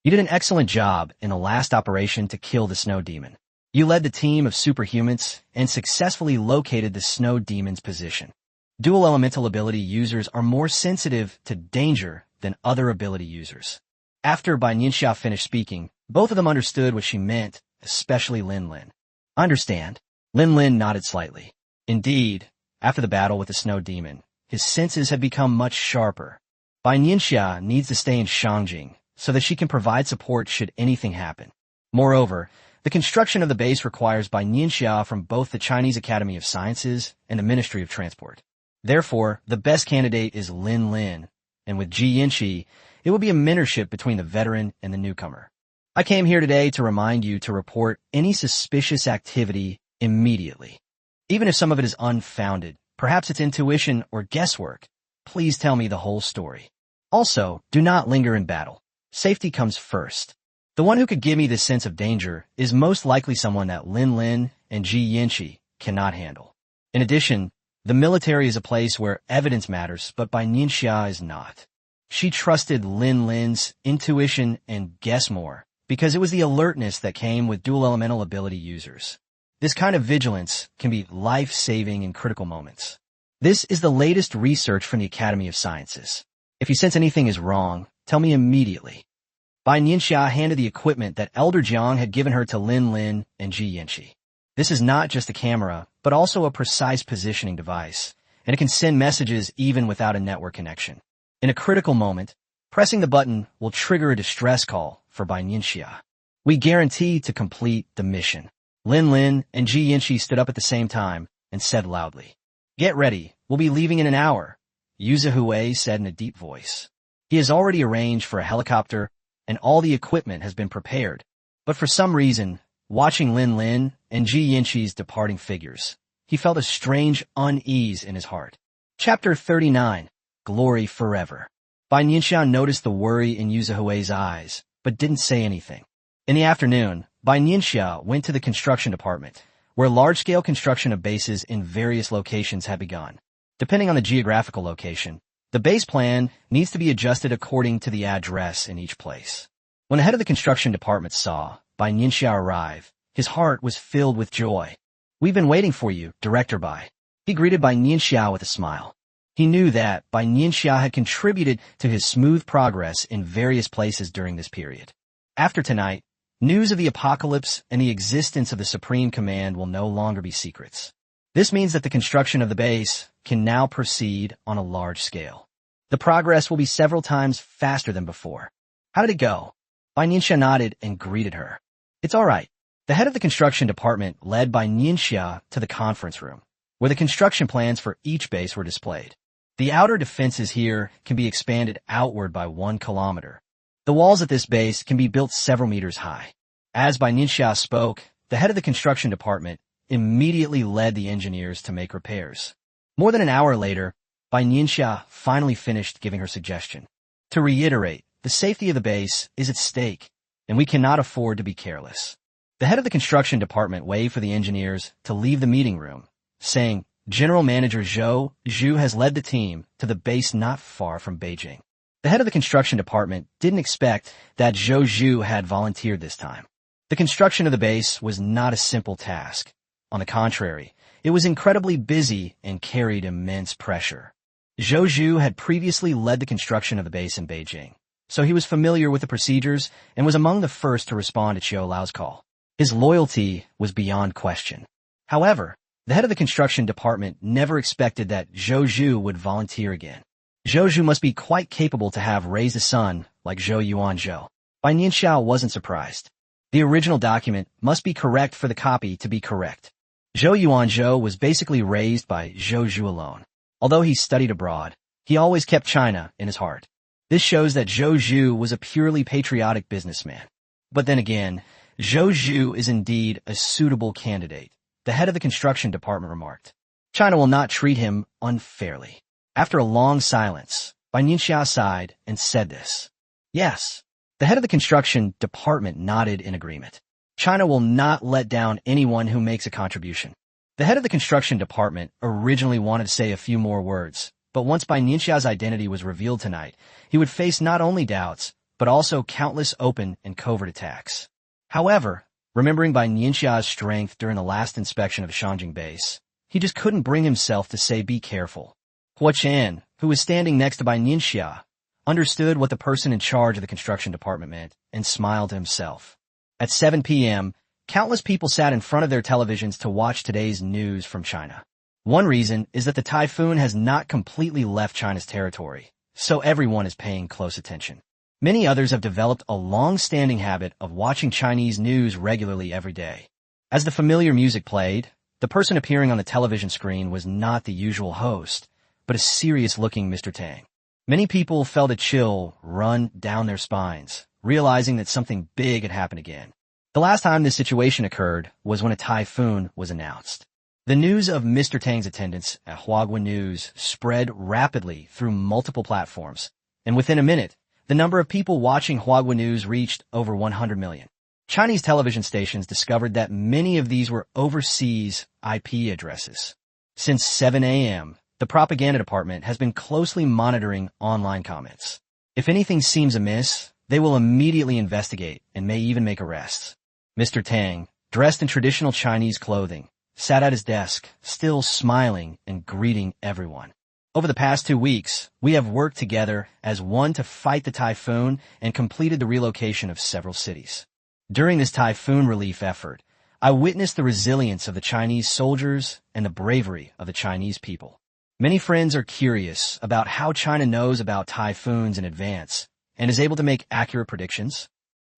You did an excellent job in the last operation to kill the snow demon. You led the team of superhumans and successfully located the snow demon's position. Dual elemental ability users are more sensitive to danger than other ability users. After Bai Nianxia finished speaking, both of them understood what she meant, especially Lin Lin. I understand. Lin Lin nodded slightly. Indeed, after the battle with the snow demon, his senses had become much sharper. Bai Nianxia needs to stay in Shangjing so that she can provide support should anything happen. Moreover, the construction of the base requires Bai Nianxia from both the Chinese Academy of Sciences and the Ministry of Transport. Therefore, the best candidate is Lin Lin, and with Ji Yanqi, it will be a mentorship between the veteran and the newcomer. I came here today to remind you to report any suspicious activity immediately. Even if some of it is unfounded, perhaps it's intuition or guesswork, please tell me the whole story. Also, do not linger in battle. Safety comes first. The one who could give me this sense of danger is most likely someone that Lin Lin and Ji Yanqi cannot handle. In addition, the military is a place where evidence matters, but Bai Nianxia is not. She trusted Lin Lin's intuition and guess more, because it was the alertness that came with dual elemental ability users. This kind of vigilance can be life-saving in critical moments. This is the latest research from the Academy of Sciences. If you sense anything is wrong, tell me immediately. Bai Nianxia handed the equipment that Elder Jiang had given her to Lin Lin and Ji Yanqi. This is not just a camera, but also a precise positioning device, and it can send messages even without a network connection. In a critical moment, pressing the button will trigger a distress call for Bai Nianxia. We guarantee to complete the mission. Lin Lin and Ji Yanqi stood up at the same time and said loudly, "Get ready, we'll be leaving in an hour," Yu Zhui said in a deep voice. He has already arranged for a helicopter, and all the equipment has been prepared. But for some reason, watching Lin Lin and Ji Yanqi's departing figures, he felt a strange unease in his heart. Chapter 39, Glory Forever. Bai Nianxia noticed the worry in Yu Zhui's eyes, but didn't say anything. In the afternoon, Bai Nianxia went to the construction department, where large-scale construction of bases in various locations had begun. Depending on the geographical location, the base plan needs to be adjusted according to the address in each place. When the head of the construction department saw Bai Nianxia arrive, his heart was filled with joy. "We've been waiting for you, Director Bai." He greeted Bai Nianxia with a smile. He knew that Bai Nianxia had contributed to his smooth progress in various places during this period. After tonight, news of the apocalypse and the existence of the Supreme Command will no longer be secrets. This means that the construction of the base can now proceed on a large scale. The progress will be several times faster than before. How did it go? Bai Nianxia nodded and greeted her. "It's all right." The head of the construction department led Bai Nianxia to the conference room, where the construction plans for each base were displayed. The outer defenses here can be expanded outward by 1 kilometer. The walls at this base can be built several meters high. As Bai Nianxia spoke, the head of the construction department immediately led the engineers to make repairs. More than an hour later, Bai Nianxia finally finished giving her suggestion. To reiterate, the safety of the base is at stake, and we cannot afford to be careless. The head of the construction department waved for the engineers to leave the meeting room, saying, "General Manager Zhou has led the team to the base not far from Beijing." The head of the construction department didn't expect that Zhou had volunteered this time. The construction of the base was not a simple task. On the contrary, it was incredibly busy and carried immense pressure. Zhou Zhu had previously led the construction of the base in Beijing, so he was familiar with the procedures and was among the first to respond to Qiu Lao's call. His loyalty was beyond question. However, the head of the construction department never expected that Zhou Zhu would volunteer again. Zhou Zhu must be quite capable to have raised a son like Zhou Yuanzhou. Bai Nianxia wasn't surprised. The original document must be correct for the copy to be correct. Zhou Yuanzhou was basically raised by Zhou Zhu alone. Although he studied abroad, he always kept China in his heart. This shows that Zhou Zhu was a purely patriotic businessman. But then again, Zhou Zhu is indeed a suitable candidate, the head of the construction department remarked. China will not treat him unfairly. After a long silence, Bai Nianxia sighed and said this. Yes. The head of the construction department nodded in agreement. China will not let down anyone who makes a contribution. The head of the construction department originally wanted to say a few more words, but once Bai Nianxia's identity was revealed tonight, he would face not only doubts, but also countless open and covert attacks. However, remembering Bai Nianxia's strength during the last inspection of Shangjing base, he just couldn't bring himself to say be careful. Hua Qian, who was standing next to Bai Nianxia, understood what the person in charge of the construction department meant and smiled to himself. At 7 p.m., countless people sat in front of their televisions to watch today's news from China. One reason is that the typhoon has not completely left China's territory, so everyone is paying close attention. Many others have developed a long-standing habit of watching Chinese news regularly every day. As the familiar music played, the person appearing on the television screen was not the usual host, but a serious-looking Mr. Tang. Many people felt a chill run down their spines, realizing that something big had happened again. The last time this situation occurred was when a typhoon was announced. The news of Mr. Tang's attendance at Huaguan News spread rapidly through multiple platforms, and within a minute, the number of people watching Huaguan News reached over 100 million. Chinese television stations discovered that many of these were overseas IP addresses. Since 7 a.m., the propaganda department has been closely monitoring online comments. If anything seems amiss, they will immediately investigate and may even make arrests. Mr. Tang, dressed in traditional Chinese clothing, sat at his desk, still smiling and greeting everyone. Over the past 2 weeks, we have worked together as one to fight the typhoon and completed the relocation of several cities. During this typhoon relief effort, I witnessed the resilience of the Chinese soldiers and the bravery of the Chinese people. Many friends are curious about how China knows about typhoons in advance and is able to make accurate predictions.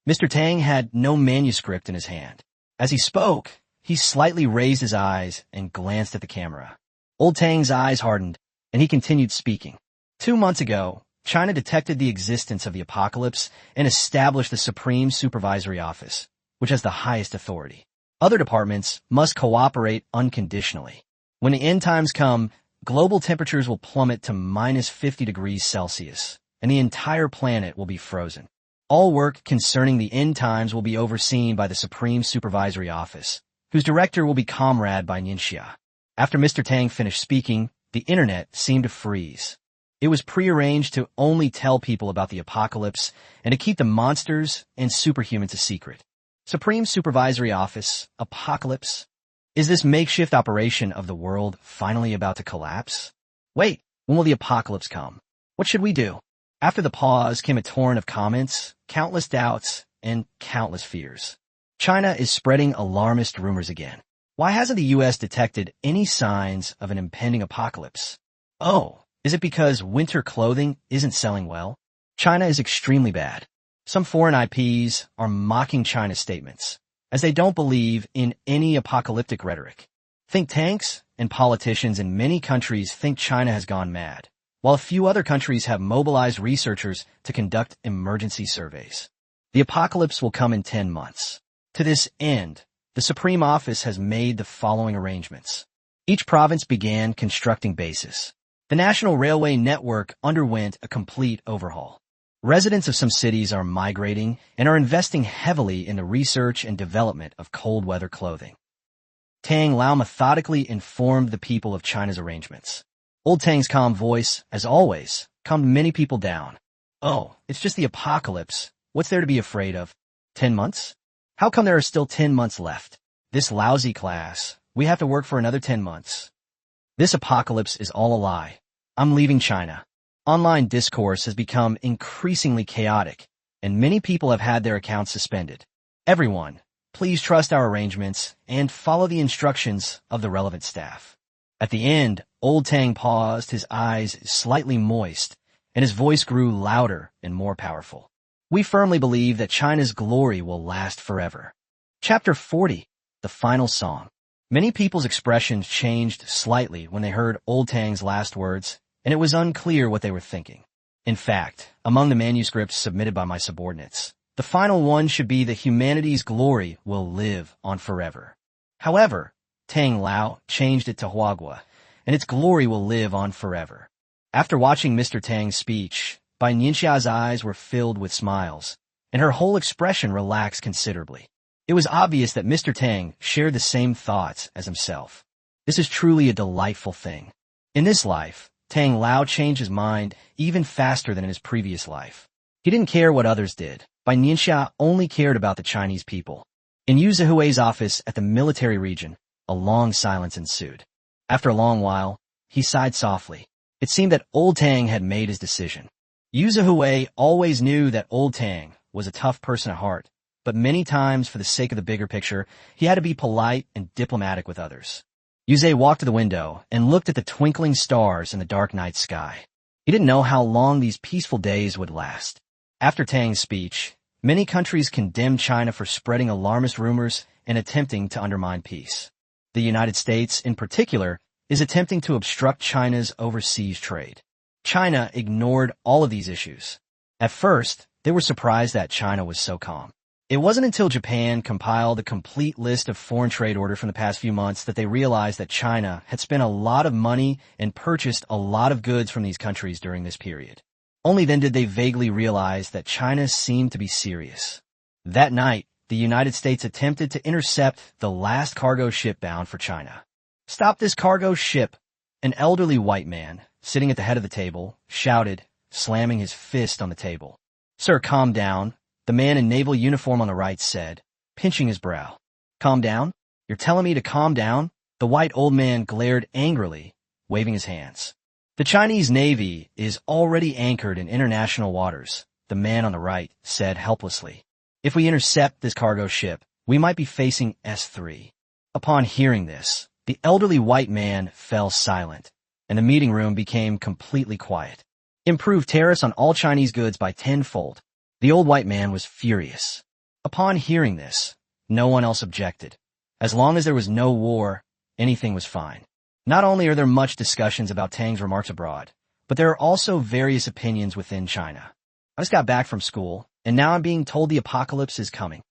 Mr. Tang had no manuscript in his hand. As he spoke, he slightly raised his eyes and glanced at the camera. Old Tang's eyes hardened, and he continued speaking. 2 months ago, China detected the existence of the apocalypse and established the Supreme Supervisory Office, which has the highest authority. Other departments must cooperate unconditionally. When the end times come, global temperatures will plummet to minus 50 degrees Celsius, and the entire planet will be frozen. All work concerning the end times will be overseen by the Supreme Supervisory Office, whose director will be Comrade Bai Nianxia. After Mr. Tang finished speaking, the internet seemed to freeze. It was prearranged to only tell people about the apocalypse and to keep the monsters and superhumans a secret. Supreme Supervisory Office, apocalypse? Is this makeshift operation of the world finally about to collapse? Wait, when will the apocalypse come? What should we do? After the pause came a torrent of comments, countless doubts, and countless fears. China is spreading alarmist rumors again. Why hasn't the U.S. detected any signs of an impending apocalypse? Oh, is it because winter clothing isn't selling well? China is extremely bad. Some foreign IPs are mocking China's statements, as they don't believe in any apocalyptic rhetoric. Think tanks and politicians in many countries think China has gone mad, while a few other countries have mobilized researchers to conduct emergency surveys. The apocalypse will come in 10 months. To this end, the Supreme Office has made the following arrangements. Each province began constructing bases. The National Railway Network underwent a complete overhaul. Residents of some cities are migrating and are investing heavily in the research and development of cold weather clothing. Tang Lao methodically informed the people of China's arrangements. Old Tang's calm voice, as always, calmed many people down. Oh, it's just the apocalypse. What's there to be afraid of? 10 months? How come there are still 10 months left? This lousy class. We have to work for another 10 months. This apocalypse is all a lie. I'm leaving China. Online discourse has become increasingly chaotic, and many people have had their accounts suspended. Everyone, please trust our arrangements and follow the instructions of the relevant staff. At the end, Old Tang paused, his eyes slightly moist, and his voice grew louder and more powerful. We firmly believe that China's glory will last forever. Chapter 40, the final song. Many people's expressions changed slightly when they heard Old Tang's last words, and it was unclear what they were thinking. In fact, among the manuscripts submitted by my subordinates, the final one should be that humanity's glory will live on forever. However, Tang Lao changed it to Huagua, and its glory will live on forever. After watching Mr. Tang's speech, Bai Nianxia's eyes were filled with smiles, and her whole expression relaxed considerably. It was obvious that Mr. Tang shared the same thoughts as himself. This is truly a delightful thing. In this life, Tang Lao changed his mind even faster than in his previous life. He didn't care what others did. Bai Nianxia only cared about the Chinese people. In Yu Zihui's office at the military region, a long silence ensued. After a long while, he sighed softly. It seemed that Old Tang had made his decision. Yu Zihui always knew that Old Tang was a tough person at heart, but many times, for the sake of the bigger picture, he had to be polite and diplomatic with others. Yuze walked to the window and looked at the twinkling stars in the dark night sky. He didn't know how long these peaceful days would last. After Tang's speech, many countries condemned China for spreading alarmist rumors and attempting to undermine peace. The United States, in particular, is attempting to obstruct China's overseas trade. China ignored all of these issues. At first, they were surprised that China was so calm. It wasn't until Japan compiled a complete list of foreign trade orders from the past few months that they realized that China had spent a lot of money and purchased a lot of goods from these countries during this period. Only then did they vaguely realize that China seemed to be serious. That night, the United States attempted to intercept the last cargo ship bound for China. "Stop this cargo ship!" An elderly white man, sitting at the head of the table, shouted, slamming his fist on the table. "Sir, calm down," the man in naval uniform on the right said, pinching his brow. "Calm down? You're telling me to calm down?" The white old man glared angrily, waving his hands. "The Chinese Navy is already anchored in international waters," the man on the right said helplessly. "If we intercept this cargo ship, we might be facing S3. Upon hearing this, the elderly white man fell silent, and the meeting room became completely quiet. "Improve tariffs on all Chinese goods by tenfold." The old white man was furious. Upon hearing this, no one else objected. As long as there was no war, anything was fine. Not only are there much discussions about Tang's remarks abroad, but there are also various opinions within China. I just got back from school, and now I'm being told the apocalypse is coming.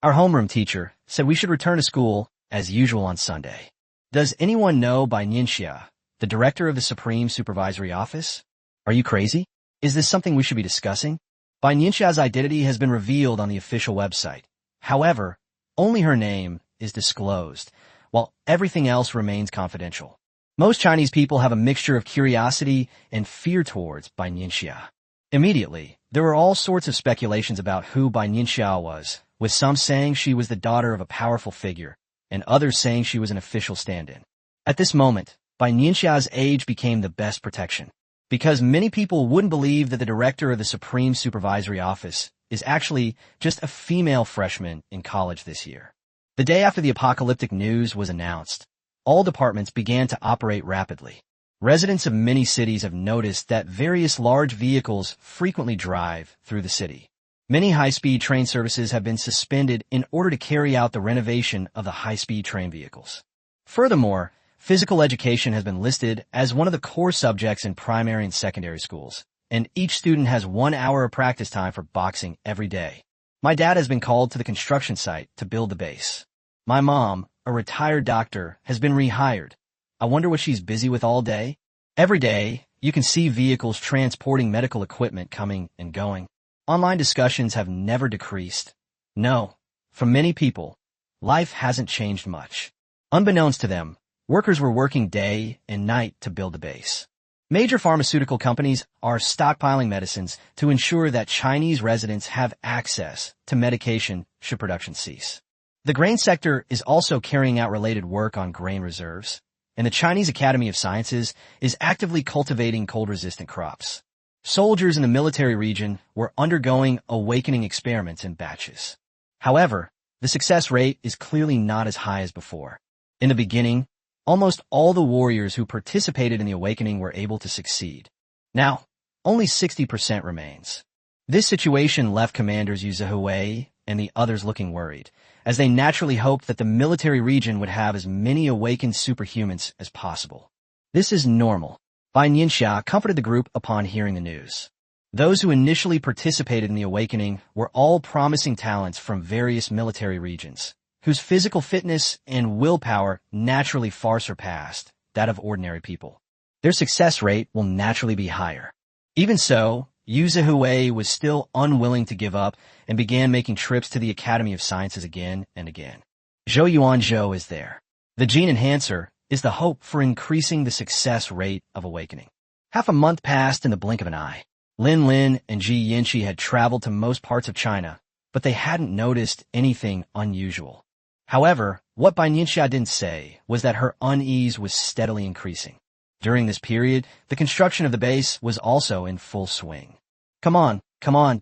Our homeroom teacher said we should return to school as usual on Sunday. Does anyone know Bai Nianxia, the director of the Supreme Supervisory Office? Are you crazy? Is this something we should be discussing? Bai Nianxia's identity has been revealed on the official website. However, only her name is disclosed, while everything else remains confidential. Most Chinese people have a mixture of curiosity and fear towards Bai Nianxia. Immediately, there were all sorts of speculations about who Bai Nianxia was, with some saying she was the daughter of a powerful figure, and others saying she was an official stand-in. At this moment, Bai Nianxia's age became the best protection, because many people wouldn't believe that the director of the Supreme Supervisory Office is actually just a female freshman in college this year. The day after the apocalyptic news was announced, all departments began to operate rapidly. Residents of many cities have noticed that various large vehicles frequently drive through the city. Many high-speed train services have been suspended in order to carry out the renovation of the high-speed train vehicles. Furthermore, physical education has been listed as one of the core subjects in primary and secondary schools, and each student has 1 hour of practice time for boxing every day. My dad has been called to the construction site to build the base. My mom, a retired doctor, has been rehired. I wonder what she's busy with all day. Every day, you can see vehicles transporting medical equipment coming and going. Online discussions have never decreased. No, for many people, life hasn't changed much. Unbeknownst to them, workers were working day and night to build the base. Major pharmaceutical companies are stockpiling medicines to ensure that Chinese residents have access to medication should production cease. The grain sector is also carrying out related work on grain reserves. and the Chinese Academy of Sciences is actively cultivating cold-resistant crops. Soldiers in the military region were undergoing awakening experiments in batches. However, the success rate is clearly not as high as before. In the beginning, almost all the warriors who participated in the awakening were able to succeed. Now, only 60% remains. This situation left commanders Yu Zihui and the others looking worried, as they naturally hoped that the military region would have as many awakened superhumans as possible. This is normal. Bai Nianxia comforted the group upon hearing the news. Those who initially participated in the awakening were all promising talents from various military regions, whose physical fitness and willpower naturally far surpassed that of ordinary people. Their success rate will naturally be higher. Even so, Yu Zihui was still unwilling to give up and began making trips to the Academy of Sciences again and again. Zhou Yuanzhou is there. The gene enhancer is the hope for increasing the success rate of awakening. Half a month passed in the blink of an eye. Lin Lin and Ji Yinqi had traveled to most parts of China, but they hadn't noticed anything unusual. However, what Bai Nianxia didn't say was that her unease was steadily increasing. During this period, the construction of the base was also in full swing. Come on,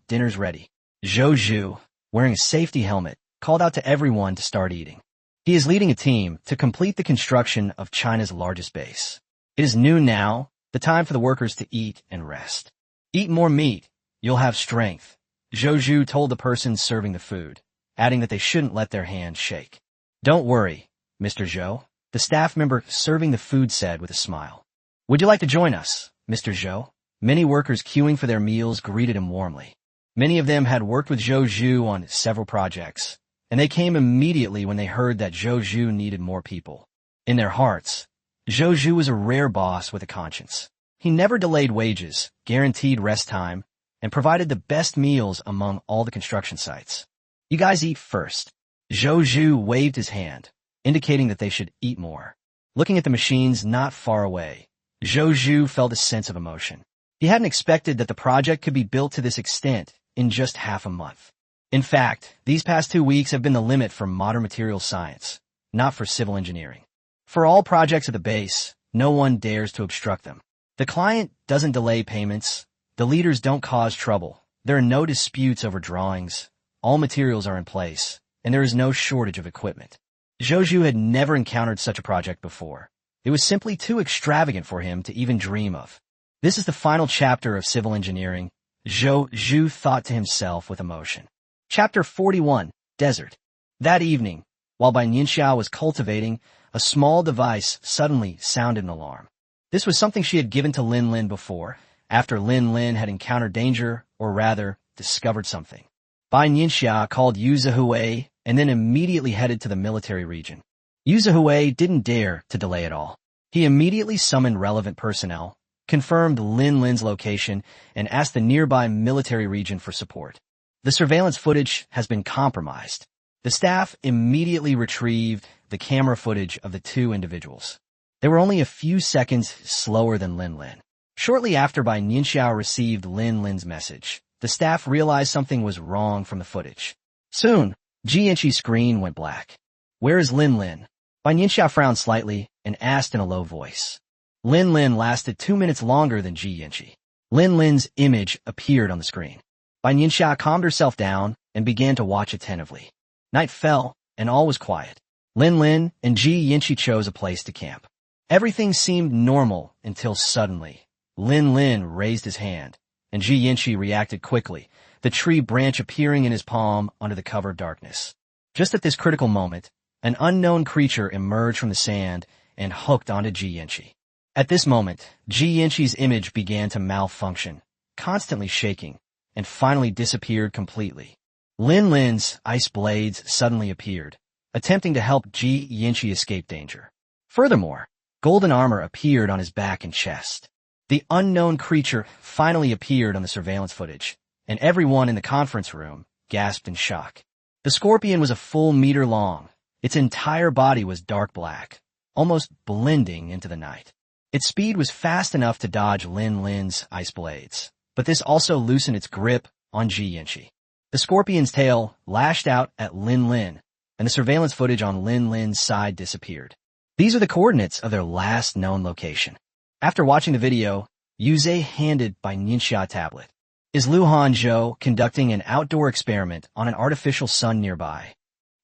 dinner's ready. Zhou Zhu, wearing a safety helmet, called out to everyone to start eating. He is leading a team to complete the construction of China's largest base. It is noon now, the time for the workers to eat and rest. Eat more meat, you'll have strength, Zhou Zhu told the person serving the food, adding that they shouldn't let their hands shake. Don't worry, Mr. Zhou, the staff member serving the food said with a smile. Would you like to join us, Mr. Zhou? Many workers queuing for their meals greeted him warmly. Many of them had worked with Zhou Zhu on several projects, and they came immediately when they heard that Zhou Zhu needed more people. In their hearts, Zhou Zhu was a rare boss with a conscience. He never delayed wages, guaranteed rest time, and provided the best meals among all the construction sites. You guys eat first. Zhou Zhu waved his hand, indicating that they should eat more. Looking at the machines not far away, Zhou Zhu felt a sense of emotion. He hadn't expected that the project could be built to this extent in just half a month. In fact, these past 2 weeks have been the limit for modern materials science, not for civil engineering. For all projects at the base, no one dares to obstruct them. The client doesn't delay payments, the leaders don't cause trouble, there are no disputes over drawings, all materials are in place, and there is no shortage of equipment. Zhou Zhu had never encountered such a project before. It was simply too extravagant for him to even dream of. This is the final chapter of civil engineering, Zhou Zhu thought to himself with emotion. Chapter 41, Desert. That evening, while Bai Nianxia was cultivating, a small device suddenly sounded an alarm. This was something she had given to Lin Lin before, after Lin Lin had encountered danger, or rather, discovered something. Bai Nianxia called Yu Zihui and then immediately headed to the military region. Yu Zihui didn't dare to delay at all. He immediately summoned relevant personnel, confirmed Lin Lin's location, and asked the nearby military region for support. The surveillance footage has been compromised. The staff immediately retrieved the camera footage of the two individuals. They were only a few seconds slower than Lin Lin. Shortly after Bai Nianxia received Lin Lin's message, the staff realized something was wrong from the footage. Soon, Ji Yinqi's screen went black. Where is Lin Lin? Bai Nianxia frowned slightly and asked in a low voice. Lin Lin lasted 2 minutes longer than Ji Yinqi. Lin Lin's image appeared on the screen. Bai Nianxia calmed herself down and began to watch attentively. Night fell, and all was quiet. Lin Lin and Ji Yinqi chose a place to camp. Everything seemed normal until suddenly, Lin Lin raised his hand, and Ji Yinqi reacted quickly, the tree branch appearing in his palm under the cover of darkness. Just at this critical moment, an unknown creature emerged from the sand and hooked onto Ji Yinqi. At this moment, Ji Yinqi's image began to malfunction, constantly shaking, and finally disappeared completely. Lin Lin's ice blades suddenly appeared, attempting to help Ji Yinqi escape danger. Furthermore, golden armor appeared on his back and chest. The unknown creature finally appeared on the surveillance footage, and everyone in the conference room gasped in shock. The scorpion was a full meter long. Its entire body was dark black, almost blending into the night. Its speed was fast enough to dodge Lin Lin's ice blades, but this also loosened its grip on Ji Yinqi. The scorpion's tail lashed out at Lin Lin, and the surveillance footage on Lin Lin's side disappeared. These are the coordinates of their last known location. After watching the video, Yuze handed Bai Nianxia a tablet. Is Lu Hanzhou conducting an outdoor experiment on an artificial sun nearby?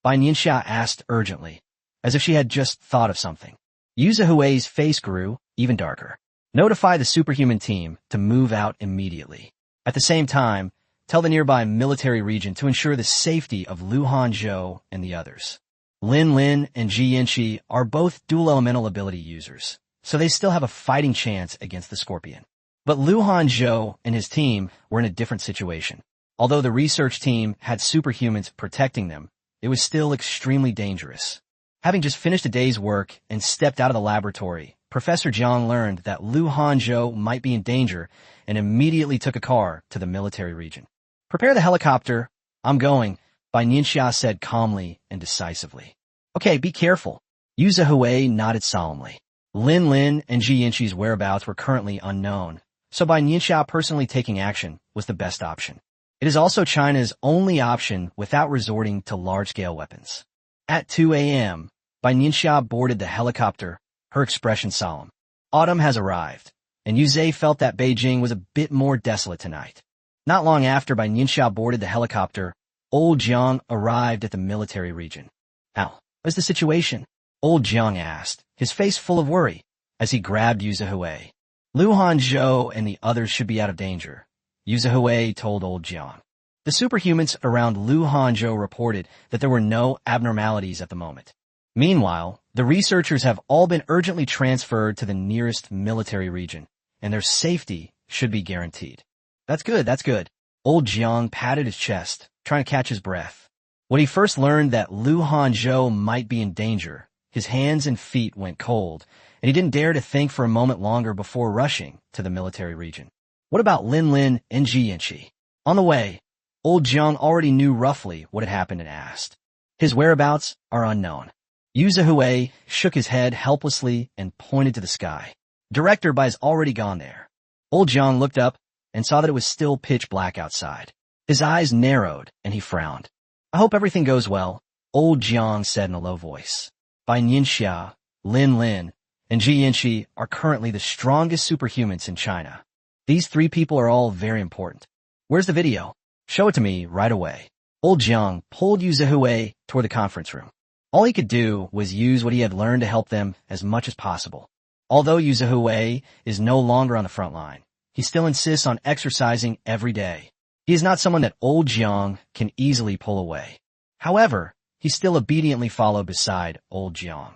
Bai Nianxia asked urgently, as if she had just thought of something. Yuze Hui's face grew even darker. Notify the superhuman team to move out immediately. At the same time, tell the nearby military region to ensure the safety of Lu Hanzhou and the others. Lin Lin and Ji Yanxi are both dual elemental ability users, so they still have a fighting chance against the Scorpion. But Lu Hanzhou and his team were in a different situation. Although the research team had superhumans protecting them, it was still extremely dangerous. Having just finished a day's work and stepped out of the laboratory, Professor Jiang learned that Lu Hanzhou might be in danger and immediately took a car to the military region. Prepare the helicopter. I'm going, Bai Nianxia said calmly and decisively. Okay, be careful. Yuze Hui nodded solemnly. Lin Lin and Ji Yanxi's whereabouts were currently unknown, so Bai Nianxia personally taking action was the best option. It is also China's only option without resorting to large-scale weapons. At 2 a.m., Bai Nianxia boarded the helicopter, her expression solemn. Autumn has arrived, and Yuze felt that Beijing was a bit more desolate tonight. Not long after Bai Nianxia boarded the helicopter, Old Jiang arrived at the military region. How was the situation? Old Jiang asked, his face full of worry, as he grabbed Yuze Hui. Lu Hanzhou and the others should be out of danger, Yuze Hui told Old Jiang. The superhumans around Lu Hanzhou reported that there were no abnormalities at the moment. Meanwhile, the researchers have all been urgently transferred to the nearest military region, and their safety should be guaranteed. That's good. Old Jiang patted his chest, trying to catch his breath. When he first learned that Lu Hanzhou might be in danger, his hands and feet went cold, and he didn't dare to think for a moment longer before rushing to the military region. What about Lin Lin and Ji Yanxi? On the way, Old Jiang already knew roughly what had happened and asked. His whereabouts are unknown. Yuze Hui shook his head helplessly and pointed to the sky. Director Bai's already gone there. Old Jiang looked up and saw that it was still pitch black outside. His eyes narrowed and he frowned. I hope everything goes well, Old Jiang said in a low voice. Bai Nianxia, Lin Lin, and Ji Yanxi are currently the strongest superhumans in China. These three people are all very important. Where's the video? Show it to me right away. Old Jiang pulled Yuze Hui toward the conference room. All he could do was use what he had learned to help them as much as possible. Although Yuze Hui is no longer on the front line, he still insists on exercising every day. He is not someone that Old Jiang can easily pull away. However, he still obediently followed beside Old Jiang.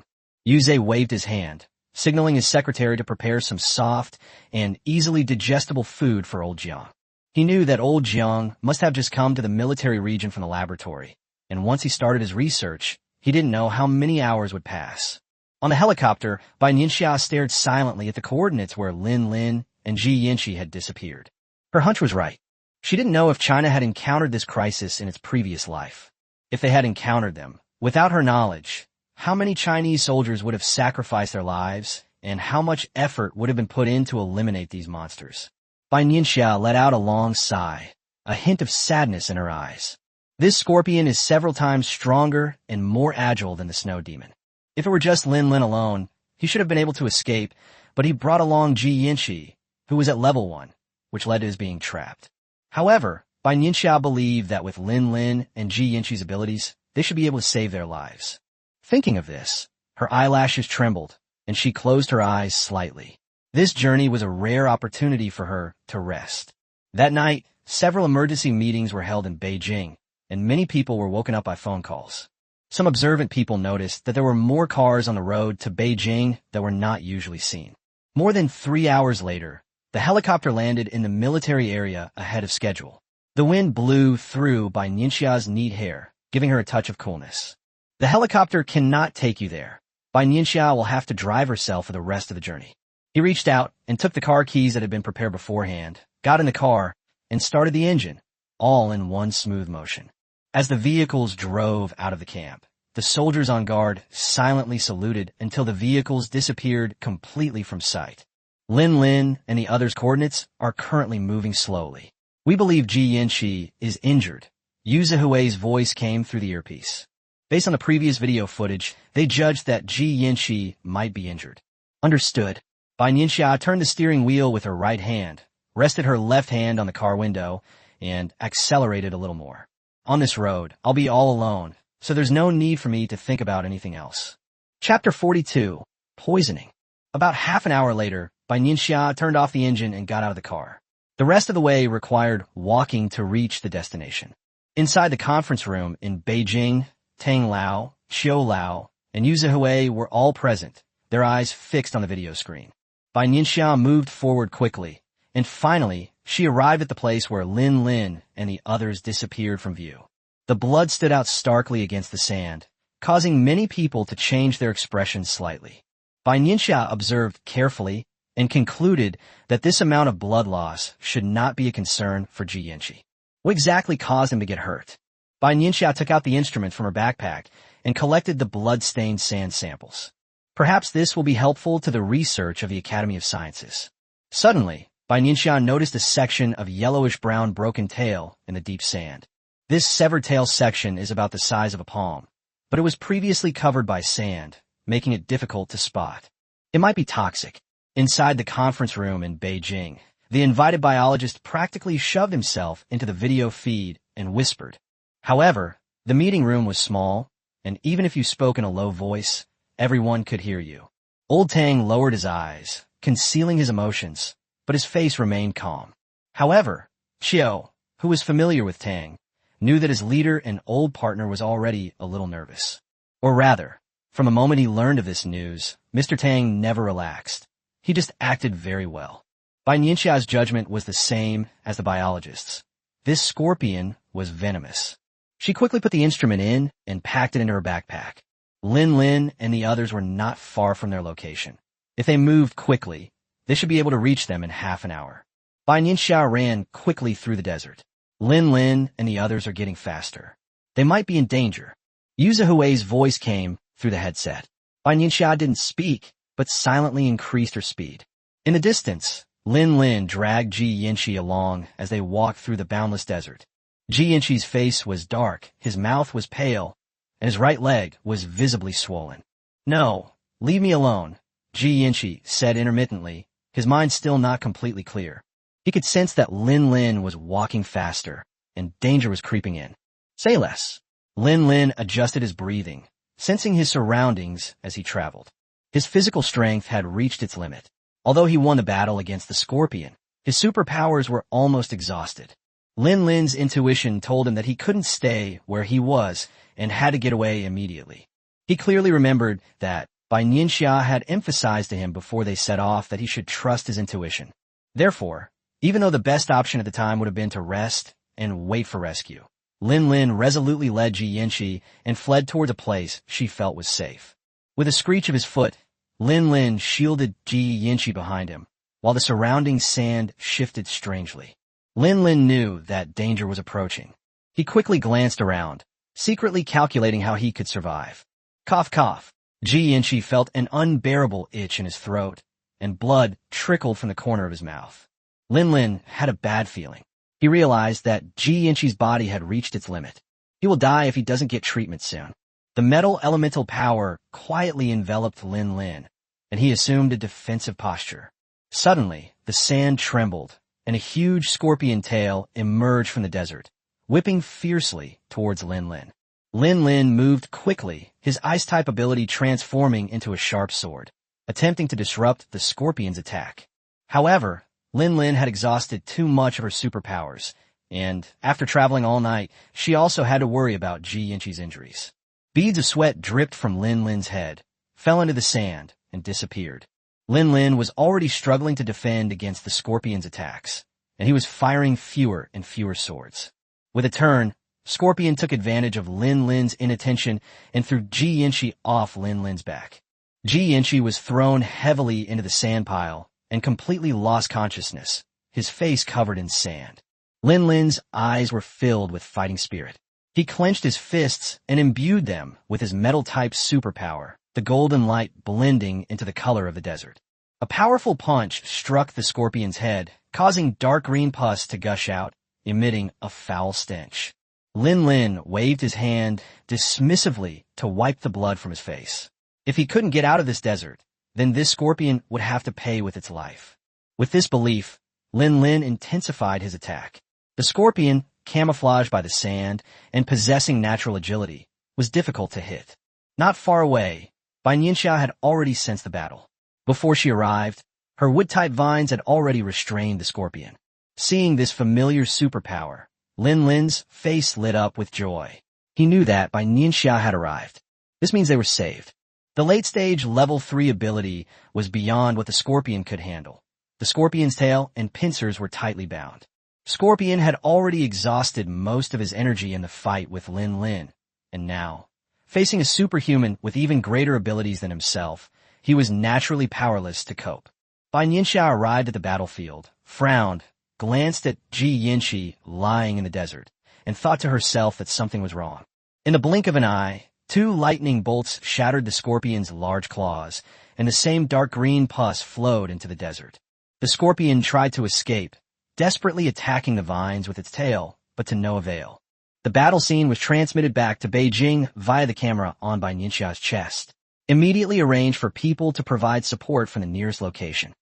Yuze waved his hand, signaling his secretary to prepare some soft and easily digestible food for Old Jiang. He knew that Old Jiang must have just come to the military region from the laboratory, and once he started his research, he didn't know how many hours would pass. On the helicopter, Bai Nianxia stared silently at the coordinates where Lin Lin and Ji Yanxi had disappeared. Her hunch was right. She didn't know if China had encountered this crisis in its previous life. If they had encountered them, without her knowledge, how many Chinese soldiers would have sacrificed their lives, and how much effort would have been put in to eliminate these monsters? Bai Nianxia let out a long sigh, a hint of sadness in her eyes. This scorpion is several times stronger and more agile than the snow demon. If it were just Lin Lin alone, he should have been able to escape, but he brought along Ji Yanxi, who was at level 1, which led to his being trapped. However, Bai Nianxia believed that with Lin Lin and Ji Yanxi's abilities, they should be able to save their lives. Thinking of this, her eyelashes trembled, and she closed her eyes slightly. This journey was a rare opportunity for her to rest. That night, several emergency meetings were held in Beijing, and many people were woken up by phone calls. Some observant people noticed that there were more cars on the road to Beijing that were not usually seen. More than 3 hours later, the helicopter landed in the military area ahead of schedule. The wind blew through Bai Nianxia's neat hair, giving her a touch of coolness. The helicopter cannot take you there. Bai Nianxia will have to drive herself for the rest of the journey. He reached out and took the car keys that had been prepared beforehand, got in the car, and started the engine, all in one smooth motion. As the vehicles drove out of the camp, the soldiers on guard silently saluted until the vehicles disappeared completely from sight. Lin Lin and the others' coordinates are currently moving slowly. We believe Ji Yanxi is injured. Yuze Hui's voice came through the earpiece. Based on the previous video footage, they judged that Ji Yanxi might be injured. Understood. Bai Nianxia turned the steering wheel with her right hand, rested her left hand on the car window, and accelerated a little more. On this road, I'll be all alone, so there's no need for me to think about anything else. Chapter 42. Poisoning. About half an hour later, Bai Nianxia turned off the engine and got out of the car. The rest of the way required walking to reach the destination. Inside the conference room in Beijing, Tang Lao, Xiu Lao, and Yu Zihui were all present, their eyes fixed on the video screen. Bai Nianxia moved forward quickly, and finally, she arrived at the place where Lin Lin and the others disappeared from view. The blood stood out starkly against the sand, causing many people to change their expressions slightly. Bai Nianxia observed carefully and concluded that this amount of blood loss should not be a concern for Ji Yanxi. What exactly caused him to get hurt? Bai Nianxia took out the instrument from her backpack and collected the blood-stained sand samples. Perhaps this will be helpful to the research of the Academy of Sciences. Suddenly, Bai Nianxia noticed a section of yellowish-brown broken tail in the deep sand. This severed tail section is about the size of a palm, but it was previously covered by sand, making it difficult to spot. It might be toxic. Inside the conference room in Beijing, the invited biologist practically shoved himself into the video feed and whispered. However, the meeting room was small, and even if you spoke in a low voice, everyone could hear you. Old Tang lowered his eyes, concealing his emotions, but his face remained calm. However, Qiu, who was familiar with Tang, knew that his leader and old partner was already a little nervous. Or rather, from the moment he learned of this news, Mr. Tang never relaxed. He just acted very well. Bai Nianxia's judgment was the same as the biologist's. This scorpion was venomous. She quickly put the instrument in and packed it into her backpack. Lin Lin and the others were not far from their location. If they moved quickly, they should be able to reach them in half an hour. Bai Nianxia ran quickly through the desert. Lin Lin and the others are getting faster. They might be in danger. Yu Zihui's voice came through the headset. Bai Nianxia didn't speak, but silently increased her speed. In the distance, Lin Lin dragged Ji Yanxi along as they walked through the boundless desert. Ji Yanxi's face was dark, his mouth was pale, and his right leg was visibly swollen. "No, leave me alone," Ji Yanxi said intermittently, his mind still not completely clear. He could sense that Lin Lin was walking faster, and danger was creeping in. "Say less." Lin Lin adjusted his breathing, sensing his surroundings as he traveled. His physical strength had reached its limit. Although he won the battle against the scorpion, his superpowers were almost exhausted. Lin Lin's intuition told him that he couldn't stay where he was and had to get away immediately. He clearly remembered that Bai Nianxia had emphasized to him before they set off that he should trust his intuition. Therefore, even though the best option at the time would have been to rest and wait for rescue, Lin Lin resolutely led Ji Yanxi and fled towards a place she felt was safe. With a screech of his foot, Lin Lin shielded Ji Yanxi behind him, while the surrounding sand shifted strangely. Lin Lin knew that danger was approaching. He quickly glanced around, secretly calculating how he could survive. Cough, cough. Ji Yanxi felt an unbearable itch in his throat, and blood trickled from the corner of his mouth. Lin Lin had a bad feeling. He realized that Ji Yanxi's body had reached its limit. He will die if he doesn't get treatment soon. The metal elemental power quietly enveloped Lin Lin, and he assumed a defensive posture. Suddenly, the sand trembled, and a huge scorpion tail emerged from the desert, whipping fiercely towards Lin Lin. Lin Lin moved quickly, his ice-type ability transforming into a sharp sword, attempting to disrupt the scorpion's attack. However, Lin Lin had exhausted too much of her superpowers, and after traveling all night, she also had to worry about Ji Yanxi's injuries. Beads of sweat dripped from Lin Lin's head, fell into the sand, and disappeared. Lin Lin was already struggling to defend against the scorpion's attacks, and he was firing fewer and fewer swords. With a turn, Scorpion took advantage of Lin Lin's inattention and threw Ji Yanxi off Lin Lin's back. Ji Yanxi was thrown heavily into the sand pile and completely lost consciousness, his face covered in sand. Lin Lin's eyes were filled with fighting spirit. He clenched his fists and imbued them with his metal-type superpower, the golden light blending into the color of the desert. A powerful punch struck the scorpion's head, causing dark green pus to gush out, emitting a foul stench. Lin Lin waved his hand dismissively to wipe the blood from his face. If he couldn't get out of this desert, then this scorpion would have to pay with its life. With this belief, Lin Lin intensified his attack. The scorpion, camouflaged by the sand and possessing natural agility, was difficult to hit. Not far away, Bai Nianxia had already sensed the battle. Before she arrived, her wood-type vines had already restrained the scorpion. Seeing this familiar superpower, Lin Lin's face lit up with joy. He knew that Bai Nianxia had arrived. This means they were saved. The late-stage level 3 ability was beyond what the scorpion could handle. The scorpion's tail and pincers were tightly bound. Scorpion had already exhausted most of his energy in the fight with Lin Lin, and now, facing a superhuman with even greater abilities than himself, he was naturally powerless to cope. Bai Nianxia arrived at the battlefield, frowned, glanced at Ji Yinshi lying in the desert, and thought to herself that something was wrong. In the blink of an eye, 2 lightning bolts shattered the scorpion's large claws, and the same dark green pus flowed into the desert. The scorpion tried to escape, desperately attacking the vines with its tail, but to no avail. The battle scene was transmitted back to Beijing via the camera on Bai Nianxia's chest. Immediately arranged for people to provide support from the nearest location.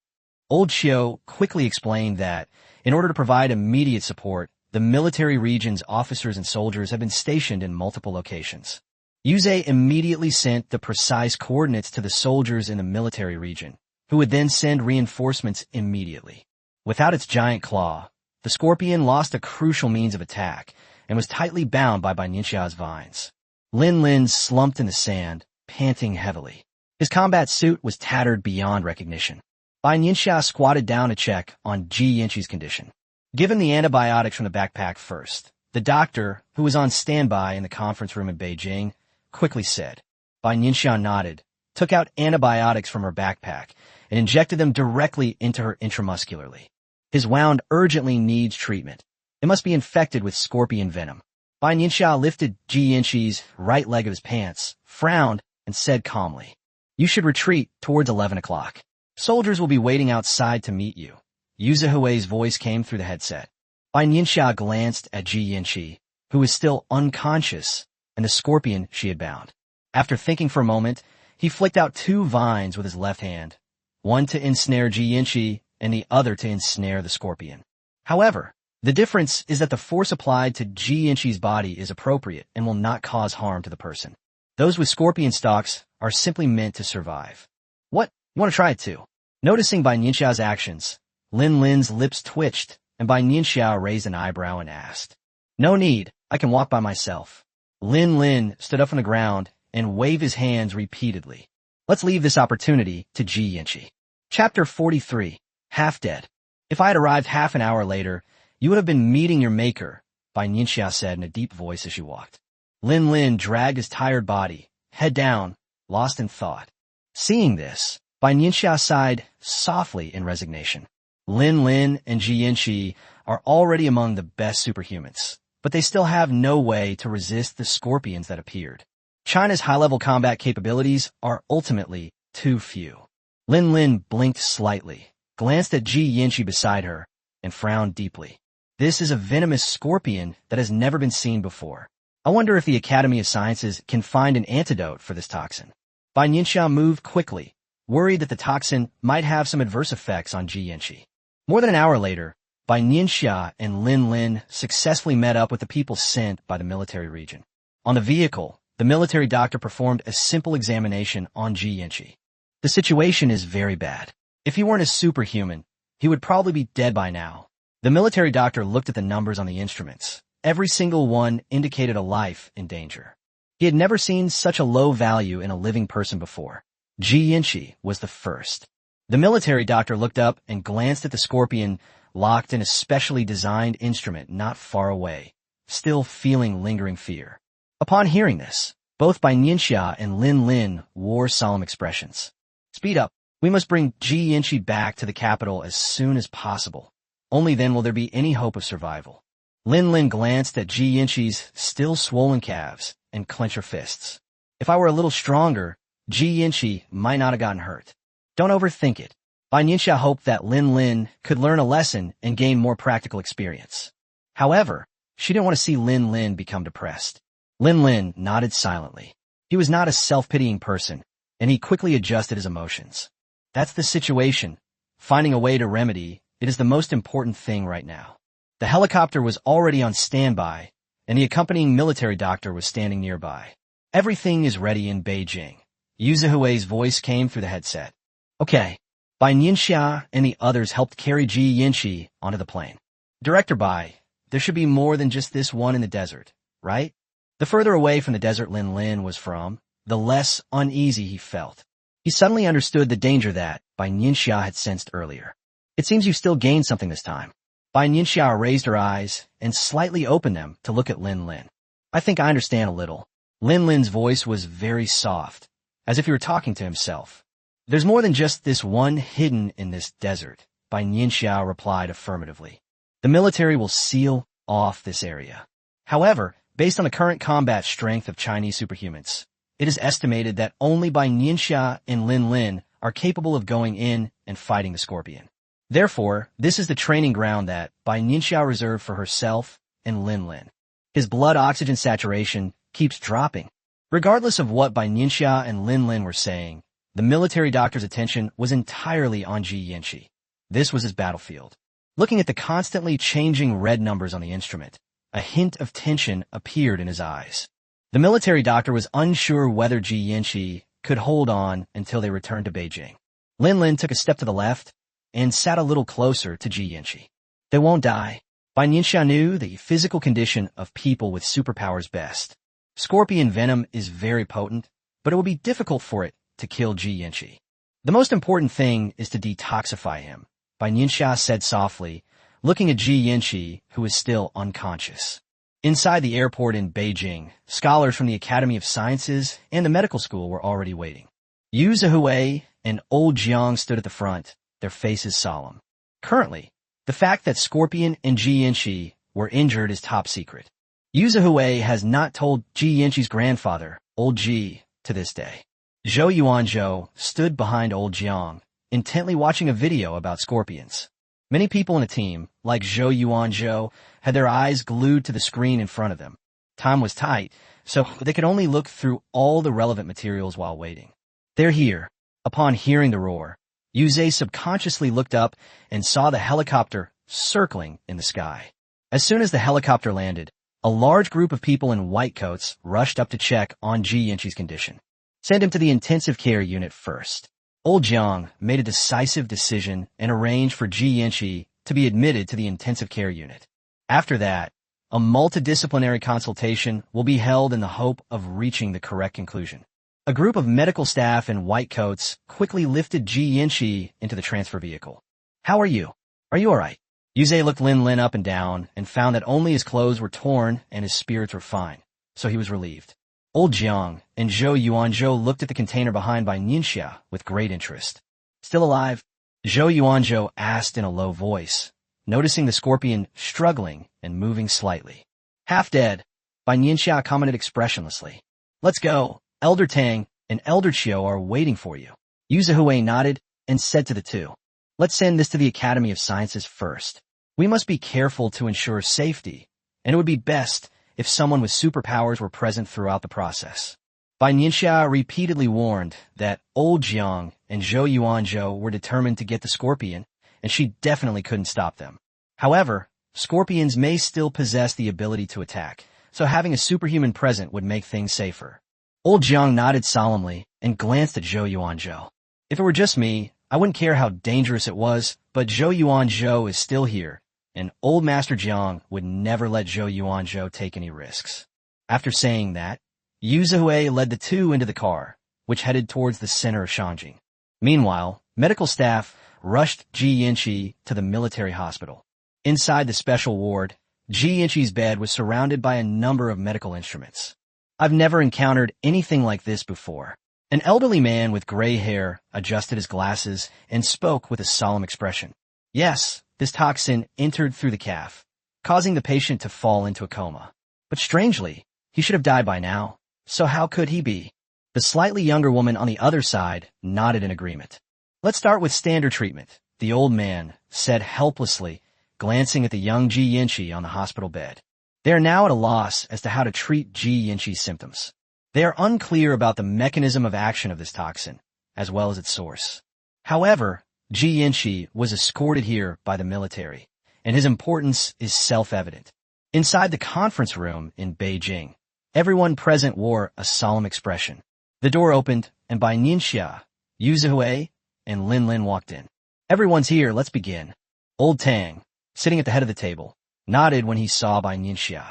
Old Xiu quickly explained that, in order to provide immediate support, the military region's officers and soldiers have been stationed in multiple locations. Yuze immediately sent the precise coordinates to the soldiers in the military region, who would then send reinforcements immediately. Without its giant claw, the scorpion lost a crucial means of attack and was tightly bound by Bai Nianxia's vines. Lin Lin slumped in the sand, panting heavily. His combat suit was tattered beyond recognition. Bai Nianxia squatted down to check on Ji Yinshi's condition. Given the antibiotics from the backpack first, the doctor, who was on standby in the conference room in Beijing, quickly said. Bai Nianxia nodded, took out antibiotics from her backpack, and injected them directly into her intramuscularly. His wound urgently needs treatment. It must be infected with scorpion venom. Bai Nianxia lifted Ji Yinshi's right leg of his pants, frowned, and said calmly, "You should retreat towards 11 o'clock. Soldiers will be waiting outside to meet you." Yu Zihui's voice came through the headset. Bai Nianxia glanced at Ji Yinshi, who was still unconscious, and the scorpion she had bound. After thinking for a moment, he flicked out 2 vines with his left hand, one to ensnare Ji Yinshi and the other to ensnare the scorpion. However, the difference is that the force applied to Ji Yinshi's body is appropriate and will not cause harm to the person. Those with scorpion stalks are simply meant to survive. What? You want to try it too? Noticing Bai Nianxia's actions, Lin Lin's lips twitched, and Bai Nianxia raised an eyebrow and asked, "No need, I can walk by myself." Lin Lin stood up from the ground and waved his hands repeatedly. Let's leave this opportunity to Ji Yinshi. Chapter 43, Half Dead. If I had arrived half an hour later, you would have been meeting your maker, Bai Nianxia said in a deep voice as she walked. Lin Lin dragged his tired body, head down, lost in thought. Seeing this, Bai Nianxia sighed softly in resignation. Lin Lin and Ji Yinshi are already among the best superhumans, but they still have no way to resist the scorpions that appeared. China's high-level combat capabilities are ultimately too few. Lin Lin blinked slightly, glanced at Ji Yinshi beside her, and frowned deeply. This is a venomous scorpion that has never been seen before. I wonder if the Academy of Sciences can find an antidote for this toxin. Bai Nianxia moved quickly, worried that the toxin might have some adverse effects on Ji Yinshi. More than an hour later, Bai Nianxia and Lin Lin successfully met up with the people sent by the military region. On the vehicle, the military doctor performed a simple examination on Ji Yinshi. The situation is very bad. If he weren't a superhuman, he would probably be dead by now. The military doctor looked at the numbers on the instruments. Every single one indicated a life in danger. He had never seen such a low value in a living person before. Ji Yinshi was the first. The military doctor looked up and glanced at the scorpion locked in a specially designed instrument not far away, still feeling lingering fear. Upon hearing this, both Bai Nianxia and Lin Lin wore solemn expressions. Speed up. We must bring Ji Yinshi back to the capital as soon as possible. Only then will there be any hope of survival. Lin Lin glanced at Ji Yinshi's still swollen calves and clenched her fists. If I were a little stronger, Ji Yinshi might not have gotten hurt. Don't overthink it. Bai Nianxia hoped that Lin Lin could learn a lesson and gain more practical experience. However, She didn't want to see Lin Lin become depressed. Lin Lin nodded silently. He was not a self-pitying person, and he quickly adjusted his emotions. That's the situation. Finding a way to remedy it is the most important thing right now. The helicopter was already on standby, and the accompanying military doctor was standing nearby. Everything is ready in Beijing. Yu Zihui's voice came through the headset. Okay. Bai Nianxia and the others helped carry Ji Yinxi onto the plane. Director Bai, there should be more than just this one in the desert, right? The further away from the desert Lin Lin was from, the less uneasy he felt. He suddenly understood the danger that Bai Nianxia had sensed earlier. It seems you still gained something this time. Bai Nianxia raised her eyes and slightly opened them to look at Lin Lin. I think I understand a little. Lin Lin's voice was very soft, as if he were talking to himself. There's more than just this one hidden in this desert, Bai Nianxia replied affirmatively. The military will seal off this area. However, based on the current combat strength of Chinese superhumans, it is estimated that only Bai Nianxia and Lin Lin are capable of going in and fighting the Scorpion. Therefore, this is the training ground that Bai Nianxia reserved for herself and Lin Lin. His blood oxygen saturation keeps dropping. Regardless of what Bai Nianxia and Lin Lin were saying, the military doctor's attention was entirely on Ji Yinxi. This was his battlefield. Looking at the constantly changing red numbers on the instrument, a hint of tension appeared in his eyes. The military doctor was unsure whether Ji Yinxi could hold on until they returned to Beijing. Lin Lin took a step to the left and sat a little closer to Ji Yinxi. They won't die. Bai Nianxia knew the physical condition of people with superpowers best. Scorpion venom is very potent, but it will be difficult for it to kill Ji Yinxi. The most important thing is to detoxify him, Bai Nianxia said softly, looking at Ji Yinxi, who was still unconscious. Inside the airport in Beijing, scholars from the Academy of Sciences and the medical school were already waiting. Yu Zihui and Old Jiang stood at the front, their faces solemn. Currently, the fact that Scorpion and Ji Yinxi were injured is top secret. Yu Zihui has not told Ji Yinxi's grandfather, Old Ji, to this day. Zhou Yuanzhou stood behind Old Jiang, intently watching a video about scorpions. Many people in the team, like Zhou Yuanzhou, had their eyes glued to the screen in front of them. Time was tight, so they could only look through all the relevant materials while waiting. They're here. Upon hearing the roar, Yu Zhe subconsciously looked up and saw the helicopter circling in the sky. As soon as the helicopter landed, a large group of people in white coats rushed up to check on Ji Yinxi's condition. Send him to the intensive care unit first. Old Jiang made a decisive decision and arranged for Ji Yinxi to be admitted to the intensive care unit. After that, a multidisciplinary consultation will be held in the hope of reaching the correct conclusion. A group of medical staff in white coats quickly lifted Ji Yinxi into the transfer vehicle. How are you? Are you all right? Yu Zhe looked Lin Lin up and down and found that only his clothes were torn and his spirits were fine, so he was relieved. Old Jiang and Zhou Yuanzhou looked at the container behind Bai Nianxia with great interest. Still alive? Zhou Yuanzhou asked in a low voice, noticing the scorpion struggling and moving slightly. Half dead, Bai Nianxia commented expressionlessly. Let's go. Elder Tang and Elder Chiu are waiting for you. Yu Zihui nodded and said to the two, let's send this to the Academy of Sciences first. We must be careful to ensure safety, and it would be best if someone with superpowers were present throughout the process. Bai Nianxia repeatedly warned that Old Jiang and Zhou Yuanzhou were determined to get the scorpion, and she definitely couldn't stop them. However, scorpions may still possess the ability to attack, so having a superhuman present would make things safer. Old Jiang nodded solemnly and glanced at Zhou Yuanzhou. If it were just me, I wouldn't care how dangerous it was, but Zhou Yuanzhou is still here, and Old Master Jiang would never let Zhou Yuanzhou take any risks. After saying that, Yu Zihui led the two into the car, which headed towards the center of Shangjing. Meanwhile, medical staff rushed Ji Yinxi to the military hospital. Inside the special ward, Ji Yinxi's bed was surrounded by a number of medical instruments. I've never encountered anything like this before. An elderly man with gray hair adjusted his glasses and spoke with a solemn expression. Yes, this toxin entered through the calf, causing the patient to fall into a coma. But strangely, he should have died by now. So how could he be? The slightly younger woman on the other side nodded in agreement. Let's start with standard treatment, the old man said helplessly, glancing at the young Ji Yinxi on the hospital bed. They are now at a loss as to how to treat Ji Yanqi's symptoms. They are unclear about the mechanism of action of this toxin, as well as its source. However, Ji Yanqi was escorted here by the military, and his importance is self-evident. Inside the conference room in Beijing, everyone present wore a solemn expression. The door opened, and Bai Nianxia, Yu Zihui, and Lin Lin walked in. Everyone's here, let's begin. Old Tang, sitting at the head of the table, nodded when he saw Bai Nianxia.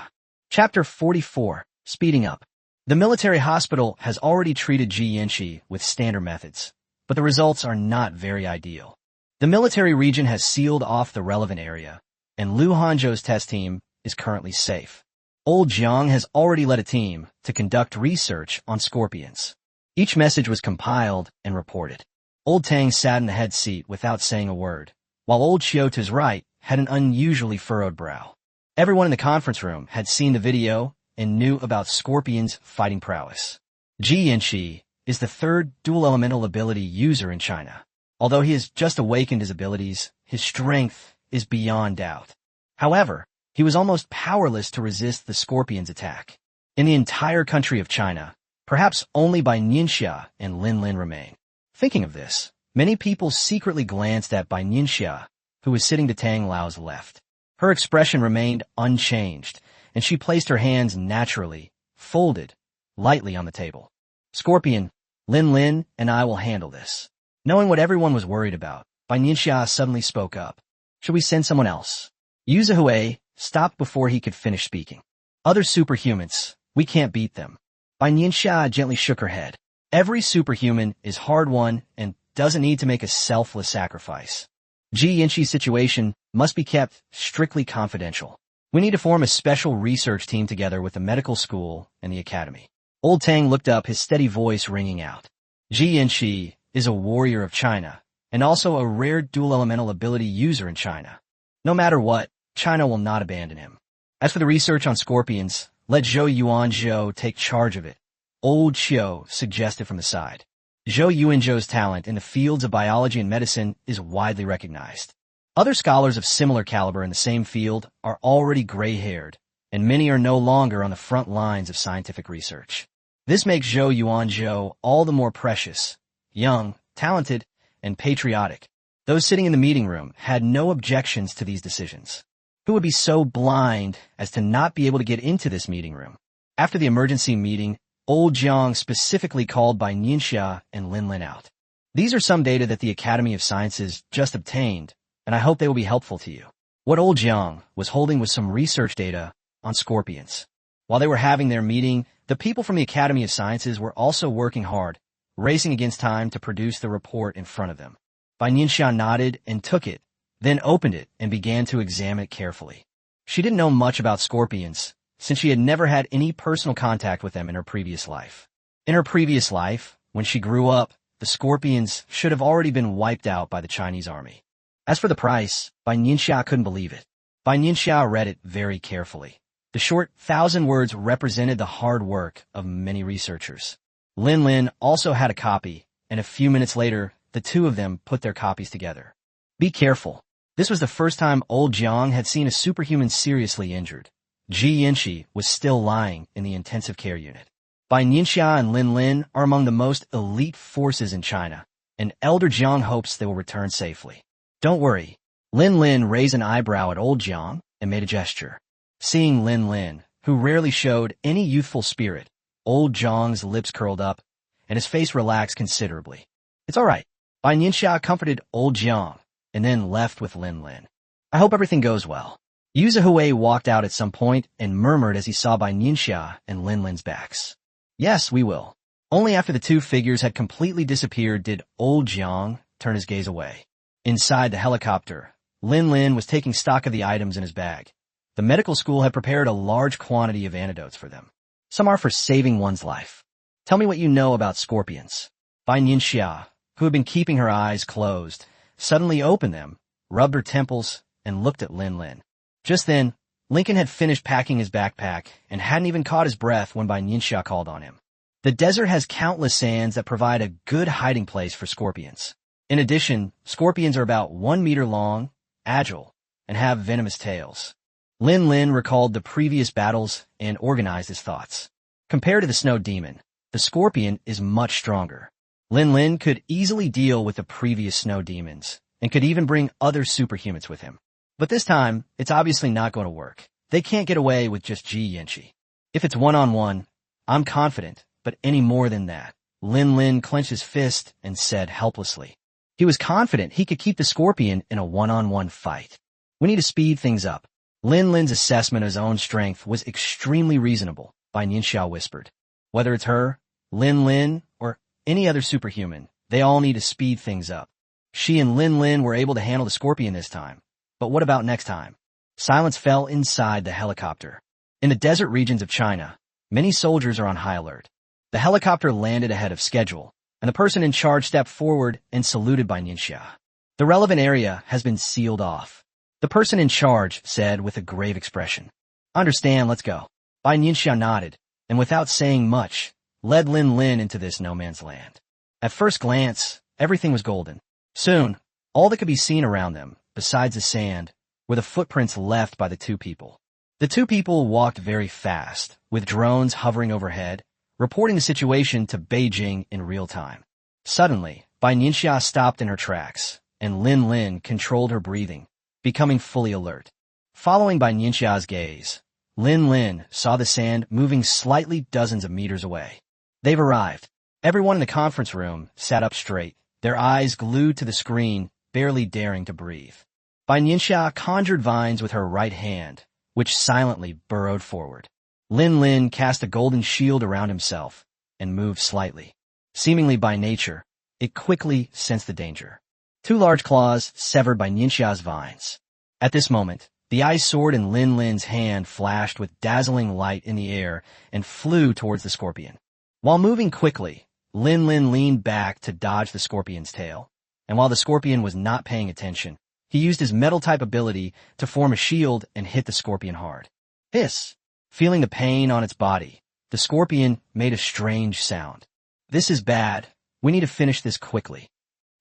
Chapter 44, Speeding Up. The military hospital has already treated Ji Yanqi with standard methods, but the results are not very ideal. The military region has sealed off the relevant area, and Lu Hanzhou's test team is currently safe. Old Jiang has already led a team to conduct research on scorpions. Each message was compiled and reported. Old Tang sat in the head seat without saying a word, while Old Xiao to his right had an unusually furrowed brow. Everyone in the conference room had seen the video and knew about Scorpion's fighting prowess. Ji Yanqi is the third dual elemental ability user in China. Although he has just awakened his abilities, his strength is beyond doubt. However, he was almost powerless to resist the Scorpion's attack. In the entire country of China, perhaps only Bai Nianxia and Lin Lin remain. Thinking of this, many people secretly glanced at Bai Nianxia, who was sitting to Tang Lao's left. Her expression remained unchanged, and she placed her hands naturally, folded, lightly on the table. Scorpion, Lin Lin and I will handle this. Knowing what everyone was worried about, Bai Nianxia suddenly spoke up. Should we send someone else? Yu Zihui stopped before he could finish speaking. Other superhumans, we can't beat them. Bai Nianxia gently shook her head. Every superhuman is hard-won and doesn't need to make a selfless sacrifice. Ji Yanqi's situation must be kept strictly confidential. We need to form a special research team together with the medical school and the academy. Old Tang looked up, his steady voice ringing out. Ji Yanqi is a warrior of China, and also a rare dual elemental ability user in China. No matter what, China will not abandon him. As for the research on scorpions, let Zhou Yuanzhou take charge of it. Old Xiao suggested from the side. Zhou Yuanzhou's talent in the fields of biology and medicine is widely recognized. Other scholars of similar caliber in the same field are already gray-haired, and many are no longer on the front lines of scientific research. This makes Zhou Yuanzhou all the more precious, young, talented, and patriotic. Those sitting in the meeting room had no objections to these decisions. Who would be so blind as to not be able to get into this meeting room? After the emergency meeting, Old Jiang specifically called Bai Nianxia and Lin Lin out. These are some data that the Academy of Sciences just obtained, and I hope they will be helpful to you. What Old Jiang was holding was some research data on scorpions. While they were having their meeting, the people from the Academy of Sciences were also working hard, racing against time to produce the report in front of them. Bai Nianxia nodded and took it, then opened it and began to examine it carefully. She didn't know much about scorpions, since she had never had any personal contact with them in her previous life. In her previous life, when she grew up, the scorpions should have already been wiped out by the Chinese army. As for the price, Bai Nianxia couldn't believe it. Bai Nianxia read it very carefully. The short 1,000 words represented the hard work of many researchers. Lin Lin also had a copy, and a few minutes later, the two of them put their copies together. Be careful. This was the first time Old Jiang had seen a superhuman seriously injured. Ji Yanqi was still lying in the intensive care unit. Bai Nianxia and Lin Lin are among the most elite forces in China, and Elder Jiang hopes they will return safely. Don't worry. Lin Lin raised an eyebrow at Old Jiang and made a gesture. Seeing Lin Lin, who rarely showed any youthful spirit, Old Jiang's lips curled up, and his face relaxed considerably. It's all right. Bai Nianxia comforted Old Jiang, and then left with Lin Lin. I hope everything goes well. Yu Zihui walked out at some point and murmured as he saw Bai Nianxia and Lin Lin's backs. Yes, we will. Only after the two figures had completely disappeared did Old Jiang turn his gaze away. Inside the helicopter, Lin Lin was taking stock of the items in his bag. The medical school had prepared a large quantity of antidotes for them. Some are for saving one's life. Tell me what you know about scorpions. Bai Nianxia, who had been keeping her eyes closed, suddenly opened them, rubbed her temples, and looked at Lin Lin. Just then, Lincoln had finished packing his backpack and hadn't even caught his breath when Bai Nianxia called on him. The desert has countless sands that provide a good hiding place for scorpions. In addition, scorpions are about 1 meter long, agile, and have venomous tails. Lin Lin recalled the previous battles and organized his thoughts. Compared to the snow demon, the scorpion is much stronger. Lin Lin could easily deal with the previous snow demons and could even bring other superhumans with him. But this time, it's obviously not going to work. They can't get away with just Ji Yanqi. If it's one-on-one, I'm confident, but any more than that. Lin Lin clenched his fist and said helplessly. He was confident he could keep the scorpion in a one-on-one fight. We need to speed things up. Lin Lin's assessment of his own strength was extremely reasonable, Bai Nianxia whispered. Whether it's her, Lin Lin, or any other superhuman, they all need to speed things up. She and Lin Lin were able to handle the scorpion this time. But what about next time? Silence fell inside the helicopter. In the desert regions of China, many soldiers are on high alert. The helicopter landed ahead of schedule, and the person in charge stepped forward and saluted Bai Nianxia. The relevant area has been sealed off. The person in charge said with a grave expression. Understand, let's go. Bai Nianxia nodded, and without saying much, led Lin Lin into this no-man's land. At first glance, everything was golden. Soon, all that could be seen around them, besides the sand, were the footprints left by the two people. The two people walked very fast, with drones hovering overhead, reporting the situation to Beijing in real time. Suddenly, Bai Nianxia stopped in her tracks, and Lin Lin controlled her breathing, becoming fully alert. Following Bai Nianxia's gaze, Lin Lin saw the sand moving slightly dozens of meters away. They've arrived. Everyone in the conference room sat up straight, their eyes glued to the screen, barely daring to breathe. Bai Nianxia conjured vines with her right hand, which silently burrowed forward. Lin Lin cast a golden shield around himself and moved slightly. Seemingly by nature, it quickly sensed the danger. Two large claws severed Bai Nianxia's vines. At this moment, the ice sword in Lin Lin's hand flashed with dazzling light in the air and flew towards the scorpion. While moving quickly, Lin Lin leaned back to dodge the scorpion's tail, and while the scorpion was not paying attention, he used his metal-type ability to form a shield and hit the scorpion hard. Hiss! Feeling the pain on its body, the scorpion made a strange sound. This is bad. We need to finish this quickly.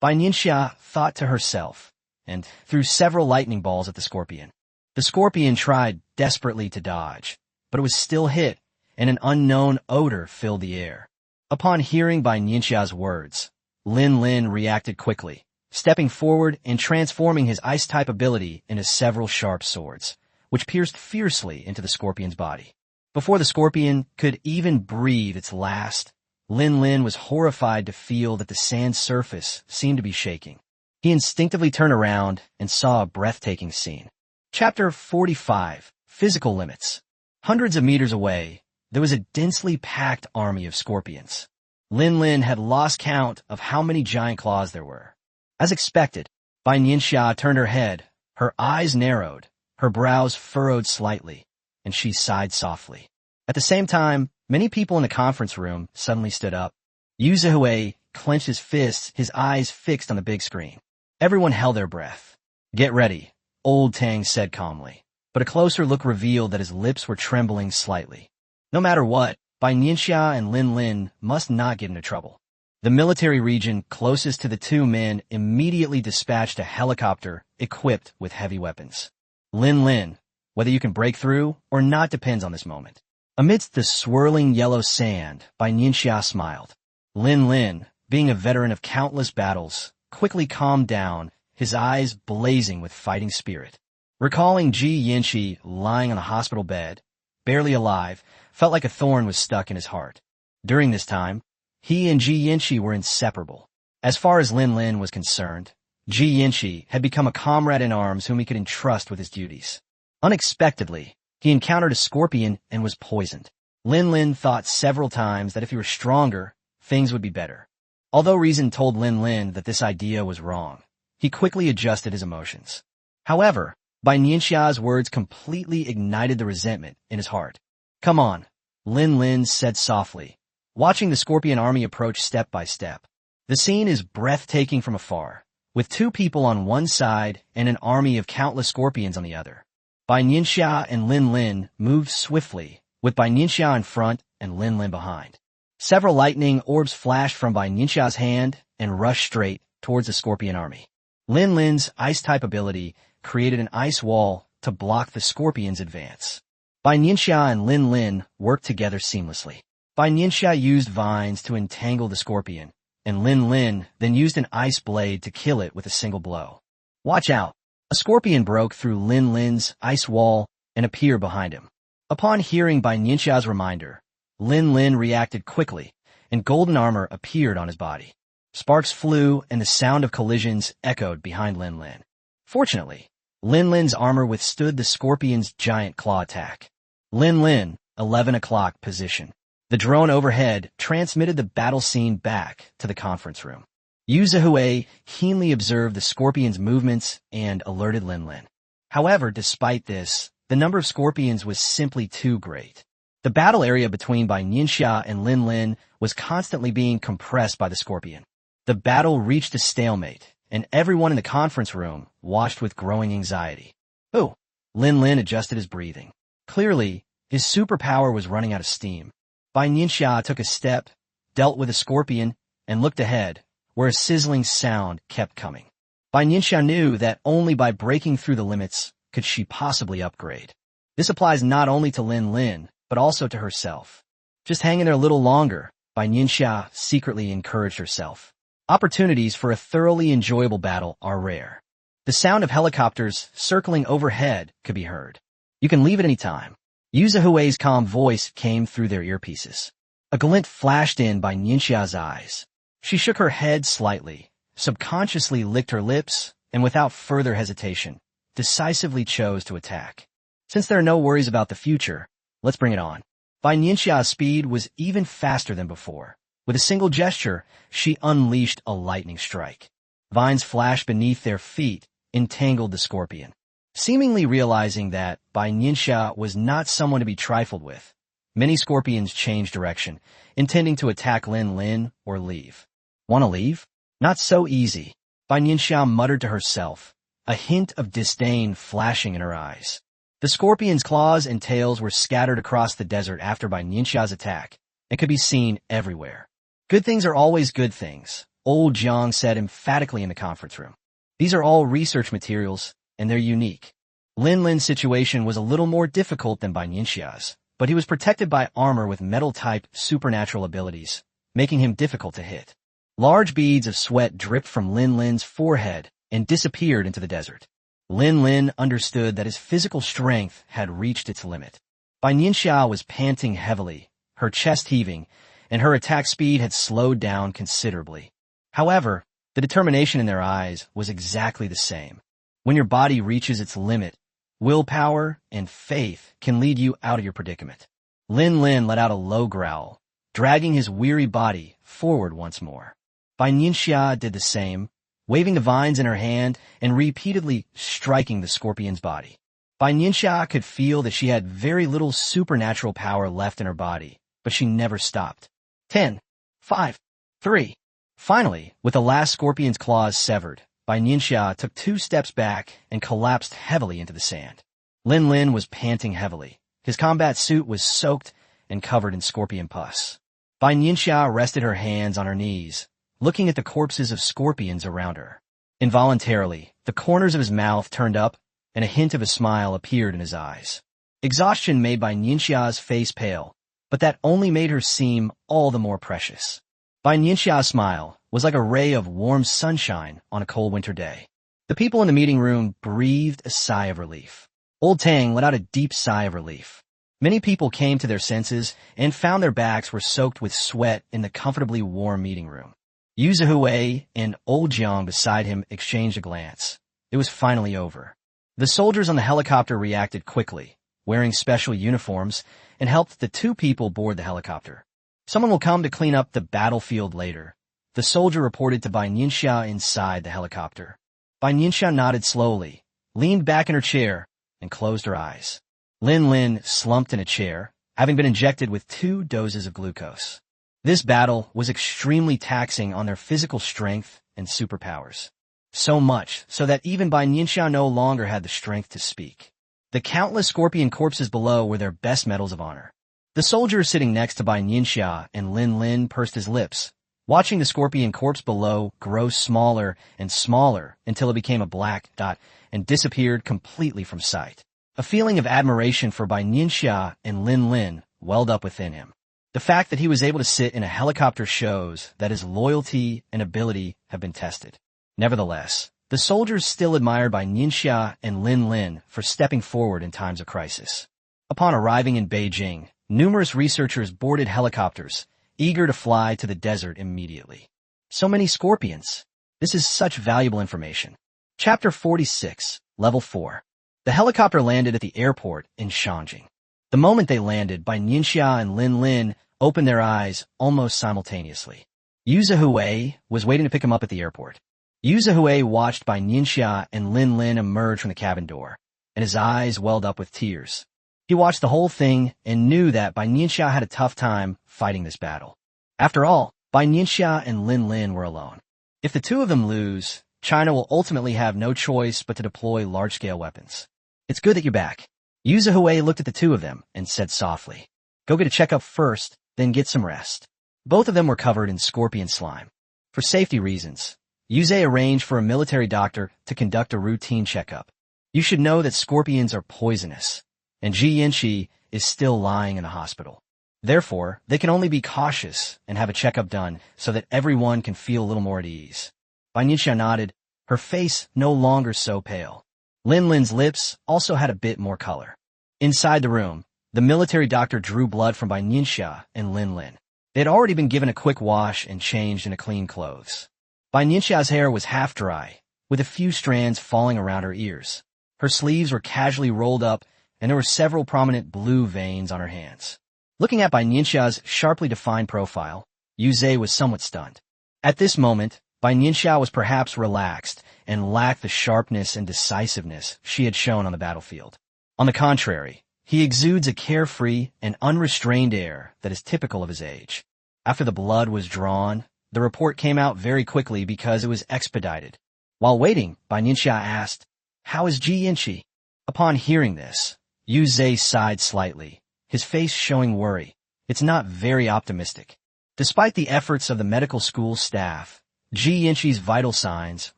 Bai Nianxia thought to herself, and threw several lightning balls at the scorpion. The scorpion tried desperately to dodge, but it was still hit, and an unknown odor filled the air. Upon hearing Bai Nianxia's words, Lin Lin reacted quickly, stepping forward and transforming his ice-type ability into several sharp swords, which pierced fiercely into the scorpion's body. Before the scorpion could even breathe its last, Lin Lin was horrified to feel that the sand surface seemed to be shaking. He instinctively turned around and saw a breathtaking scene. Chapter 45, Physical Limits. Hundreds of meters away, there was a densely packed army of scorpions. Lin Lin had lost count of how many giant claws there were. As expected, Bai Nianxia turned her head, her eyes narrowed, her brows furrowed slightly, and she sighed softly. At the same time, many people in the conference room suddenly stood up. Yu Zihui clenched his fists, his eyes fixed on the big screen. Everyone held their breath. Get ready, Old Tang said calmly, but a closer look revealed that his lips were trembling slightly. No matter what, Bai Nianxia and Lin Lin must not get into trouble. The military region closest to the two men immediately dispatched a helicopter equipped with heavy weapons. Lin Lin, whether you can break through or not depends on this moment. Amidst the swirling yellow sand, Bai Nianxia smiled. Lin Lin, being a veteran of countless battles, quickly calmed down, his eyes blazing with fighting spirit. Recalling Ji Yanqi lying on the hospital bed, barely alive, felt like a thorn was stuck in his heart. During this time, he and Ji Yanqi were inseparable. As far as Lin Lin was concerned, Ji Yanqi had become a comrade in arms whom he could entrust with his duties. Unexpectedly, he encountered a scorpion and was poisoned. Lin Lin thought several times that if he were stronger, things would be better. Although reason told Lin Lin that this idea was wrong, he quickly adjusted his emotions. However, Bai Nianxia's words completely ignited the resentment in his heart. Come on, Lin Lin said softly, watching the scorpion army approach step by step. The scene is breathtaking from afar, with two people on one side and an army of countless scorpions on the other. Bai Nianxia and Lin Lin moved swiftly, with Bai Nianxia in front and Lin Lin behind. Several lightning orbs flashed from Bai Nianxia's hand and rushed straight towards the scorpion army. Lin Lin's ice-type ability created an ice wall to block the scorpion's advance. Bai Nianxia and Lin Lin worked together seamlessly. Bai Nianxia used vines to entangle the scorpion, and Lin Lin then used an ice blade to kill it with a single blow. Watch out! A scorpion broke through Lin Lin's ice wall and appeared behind him. Upon hearing Bai Nianxia's reminder, Lin Lin reacted quickly, and golden armor appeared on his body. Sparks flew, and the sound of collisions echoed behind Lin Lin. Fortunately, Lin Lin's armor withstood the scorpion's giant claw attack. Lin Lin, 11 o'clock position. The drone overhead transmitted the battle scene back to the conference room. Yu Zhihui keenly observed the scorpion's movements and alerted Lin Lin. However, despite this, the number of scorpions was simply too great. The battle area between Bai Nianxia and Lin Lin was constantly being compressed by the scorpion. The battle reached a stalemate, and everyone in the conference room watched with growing anxiety. Oh, Lin Lin adjusted his breathing. Clearly, his superpower was running out of steam. Bai Nianxia took a step, dealt with a scorpion, and looked ahead, where a sizzling sound kept coming. Bai Nianxia knew that only by breaking through the limits could she possibly upgrade. This applies not only to Lin Lin, but also to herself. Just hang in there a little longer, Bai Nianxia secretly encouraged herself. Opportunities for a thoroughly enjoyable battle are rare. The sound of helicopters circling overhead could be heard. You can leave at any time. Yu Zhihui's calm voice came through their earpieces. A glint flashed in Bai Nianxia's eyes. She shook her head slightly, subconsciously licked her lips, and without further hesitation, decisively chose to attack. Since there are no worries about the future, let's bring it on. Bai Nianxia's speed was even faster than before. With a single gesture, she unleashed a lightning strike. Vines flashed beneath their feet, entangled the scorpion. Seemingly realizing that Bai Nianxia was not someone to be trifled with, many scorpions changed direction, intending to attack Lin Lin or leave. Want to leave? Not so easy, Bai Nianxia muttered to herself, a hint of disdain flashing in her eyes. The scorpion's claws and tails were scattered across the desert after Bai Nianxia's attack, and could be seen everywhere. Good things are always good things, old Jiang said emphatically in the conference room. These are all research materials, and they're unique. Lin Lin's situation was a little more difficult than Bai Nianxia's, but he was protected by armor with metal-type supernatural abilities, making him difficult to hit. Large beads of sweat dripped from Lin Lin's forehead and disappeared into the desert. Lin Lin understood that his physical strength had reached its limit. Bai Nianxia was panting heavily, her chest heaving, and her attack speed had slowed down considerably. However, the determination in their eyes was exactly the same. When your body reaches its limit, willpower and faith can lead you out of your predicament. Lin Lin let out a low growl, dragging his weary body forward once more. Bai Nianxia did the same, waving the vines in her hand and repeatedly striking the scorpion's body. Bai Nianxia could feel that she had very little supernatural power left in her body, but she never stopped. 10, 5, 3. Finally, with the last scorpion's claws severed, Bai Nianxia took 2 steps back and collapsed heavily into the sand. Lin Lin was panting heavily. His combat suit was soaked and covered in scorpion pus. Bai Nianxia rested her hands on her knees, looking at the corpses of scorpions around her. Involuntarily, the corners of his mouth turned up, and a hint of a smile appeared in his eyes. Exhaustion made Bai Nianxia's face pale, but that only made her seem all the more precious. Bai Nianxia's smile was like a ray of warm sunshine on a cold winter day. The people in the meeting room breathed a sigh of relief. Old Tang let out a deep sigh of relief. Many people came to their senses and found their backs were soaked with sweat in the comfortably warm meeting room. Yu Zhihui and Old Jiang beside him exchanged a glance. It was finally over. The soldiers on the helicopter reacted quickly, wearing special uniforms, and helped the 2 people board the helicopter. Someone will come to clean up the battlefield later, the soldier reported to Bai Nianxia inside the helicopter. Bai Nianxia nodded slowly, leaned back in her chair, and closed her eyes. Lin Lin slumped in a chair, having been injected with 2 doses of glucose. This battle was extremely taxing on their physical strength and superpowers. So much so that even Bai Nianxia no longer had the strength to speak. The countless scorpion corpses below were their best medals of honor. The soldier sitting next to Bai Nianxia and Lin Lin pursed his lips, watching the scorpion corpse below grow smaller and smaller until it became a black dot and disappeared completely from sight. A feeling of admiration for Bai Nianxia and Lin Lin welled up within him. The fact that he was able to sit in a helicopter shows that his loyalty and ability have been tested. Nevertheless, the soldiers still admired Bai Nianxia and Lin Lin for stepping forward in times of crisis. Upon arriving in Beijing, numerous researchers boarded helicopters, eager to fly to the desert immediately. So many scorpions. This is such valuable information. Chapter 46, Level 4. The helicopter landed at the airport in Shangjing. The moment they landed, Bai Nianxia and Lin Lin opened their eyes almost simultaneously. Yu Zihui was waiting to pick him up at the airport. Yu Zihui watched Bai Nianxia and Lin Lin emerge from the cabin door, and his eyes welled up with tears. He watched the whole thing and knew that Bai Nianxia had a tough time fighting this battle. After all, Bai Nianxia and Lin Lin were alone. If the two of them lose, China will ultimately have no choice but to deploy large-scale weapons. It's good that you're back. Yu Zihui looked at the two of them and said softly, "Go get a checkup first, then get some rest." Both of them were covered in scorpion slime. For safety reasons, Yu Zhe arranged for a military doctor to conduct a routine checkup. You should know that scorpions are poisonous, and Ji Yanqi is still lying in the hospital. Therefore, they can only be cautious and have a checkup done so that everyone can feel a little more at ease. Bai Nianxia nodded, her face no longer so pale. Lin Lin's lips also had a bit more color. Inside the room, the military doctor drew blood from Bai Nianxia and Lin Lin. They had already been given a quick wash and changed into clean clothes. Bai Nianxia's hair was half dry, with a few strands falling around her ears. Her sleeves were casually rolled up, and there were several prominent blue veins on her hands. Looking at Bai Nianxia's sharply defined profile, Yu Zhe was somewhat stunned. At this moment, Bai Nianxia was perhaps relaxed and lacked the sharpness and decisiveness she had shown on the battlefield. On the contrary, he exudes a carefree and unrestrained air that is typical of his age. After the blood was drawn, the report came out very quickly because it was expedited. While waiting, Bai Nianxia asked, "How is Ji Yanqi?" Upon hearing this, Yu Zhe sighed slightly, his face showing worry. It's not very optimistic. Despite the efforts of the medical school staff, Ji Yanqi's vital signs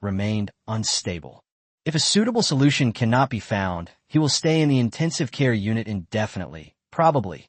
remained unstable. If a suitable solution cannot be found, he will stay in the intensive care unit indefinitely, probably.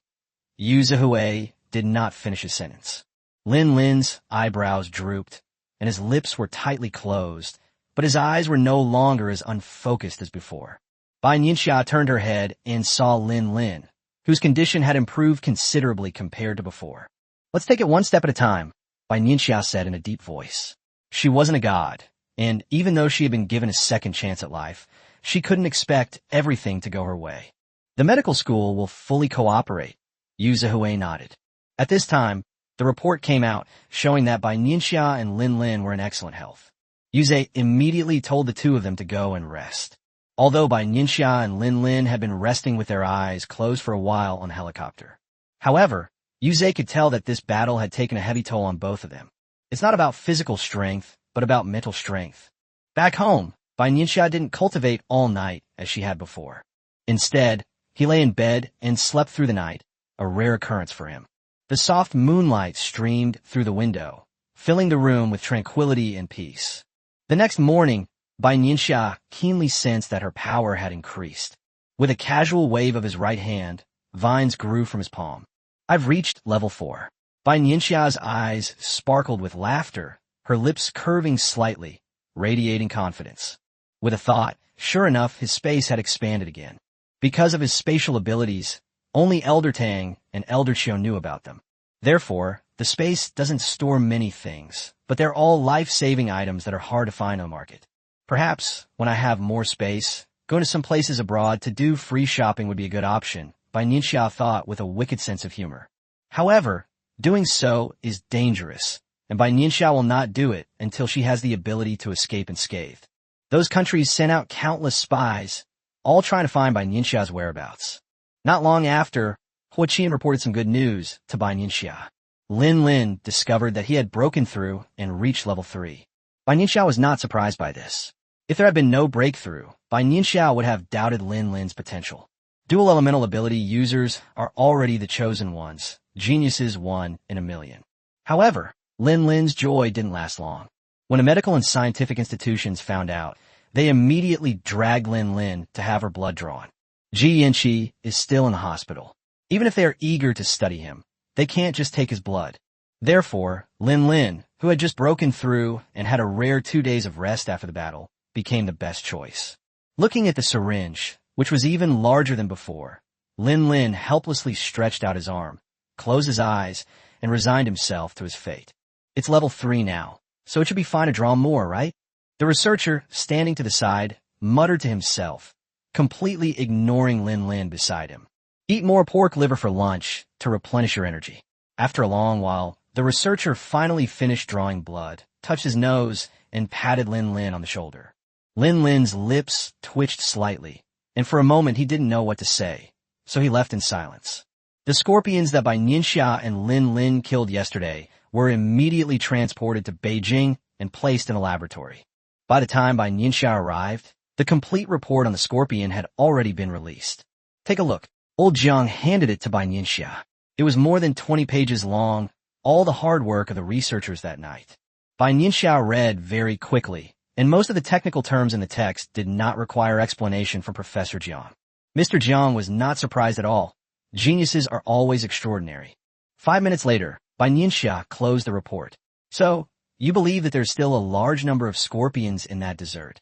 Yu Zihui did not finish his sentence. Lin Lin's eyebrows drooped, and his lips were tightly closed, but his eyes were no longer as unfocused as before. Bai Nianxia turned her head and saw Lin Lin, whose condition had improved considerably compared to before. "Let's take it one step at a time," Bai Nianxia said in a deep voice. She wasn't a god, and even though she had been given a second chance at life, she couldn't expect everything to go her way. "The medical school will fully cooperate," Yu Zihui nodded. At this time, the report came out showing that Bai Nianxia and Lin Lin were in excellent health. Yu Zhe immediately told the two of them to go and rest. Although Bai Nianxia and Lin Lin had been resting with their eyes closed for a while on the helicopter. However, Yu Zhe could tell that this battle had taken a heavy toll on both of them. It's not about physical strength, but about mental strength. Back home, Bai Nianxia didn't cultivate all night as she had before. Instead, he lay in bed and slept through the night, a rare occurrence for him. The soft moonlight streamed through the window, filling the room with tranquility and peace. The next morning, Bai Nianxia keenly sensed that her power had increased. With a casual wave of his right hand, vines grew from his palm. "I've reached level 4. Bai Nianxia's eyes sparkled with laughter, her lips curving slightly, radiating confidence. With a thought, sure enough, his space had expanded again. Because of his spatial abilities, only Elder Tang and Elder Qiu knew about them. Therefore, the space doesn't store many things, but they're all life-saving items that are hard to find on the market. Perhaps, when I have more space, going to some places abroad to do free shopping would be a good option," Bai Nianxia thought with a wicked sense of humor. However, doing so is dangerous, and Bai Nianxia will not do it until she has the ability to escape unscathed. Those countries sent out countless spies, all trying to find Bai Nianxia's whereabouts. Not long after, Huo Qian reported some good news to Bai Nianxia. Lin Lin discovered that he had broken through and reached level 3. Bai Nianxia was not surprised by this. If there had been no breakthrough, Bai Nianxia would have doubted Lin Lin's potential. Dual elemental ability users are already the chosen ones, geniuses 1 in a million. However, Lin Lin's joy didn't last long. When the medical and scientific institutions found out, they immediately dragged Lin Lin to have her blood drawn. Ji Yanqi is still in the hospital. Even if they are eager to study him, they can't just take his blood. Therefore, Lin Lin, who had just broken through and had a rare 2 days of rest after the battle, became the best choice. Looking at the syringe, which was even larger than before, Lin Lin helplessly stretched out his arm, closed his eyes, and resigned himself to his fate. It's level 3 now, so it should be fine to draw more, right? The researcher, standing to the side, muttered to himself, completely ignoring Lin Lin beside him. Eat more pork liver for lunch to replenish your energy. After a long while, the researcher finally finished drawing blood, touched his nose, and patted Lin Lin on the shoulder. Lin Lin's lips twitched slightly, and for a moment he didn't know what to say, so he left in silence. The scorpions that Bai Nianxia and Lin Lin killed yesterday were immediately transported to Beijing and placed in a laboratory. By the time Bai Nianxia arrived, the complete report on the scorpion had already been released. Take a look. Old Jiang handed it to Bai Nianxia. It was more than 20 pages long, all the hard work of the researchers that night. Bai Nianxia read very quickly, and most of the technical terms in the text did not require explanation from Professor Jiang. Mr. Jiang was not surprised at all. Geniuses are always extraordinary. 5 minutes later, Bai Nianxia closed the report. So, you believe that there's still a large number of scorpions in that dessert?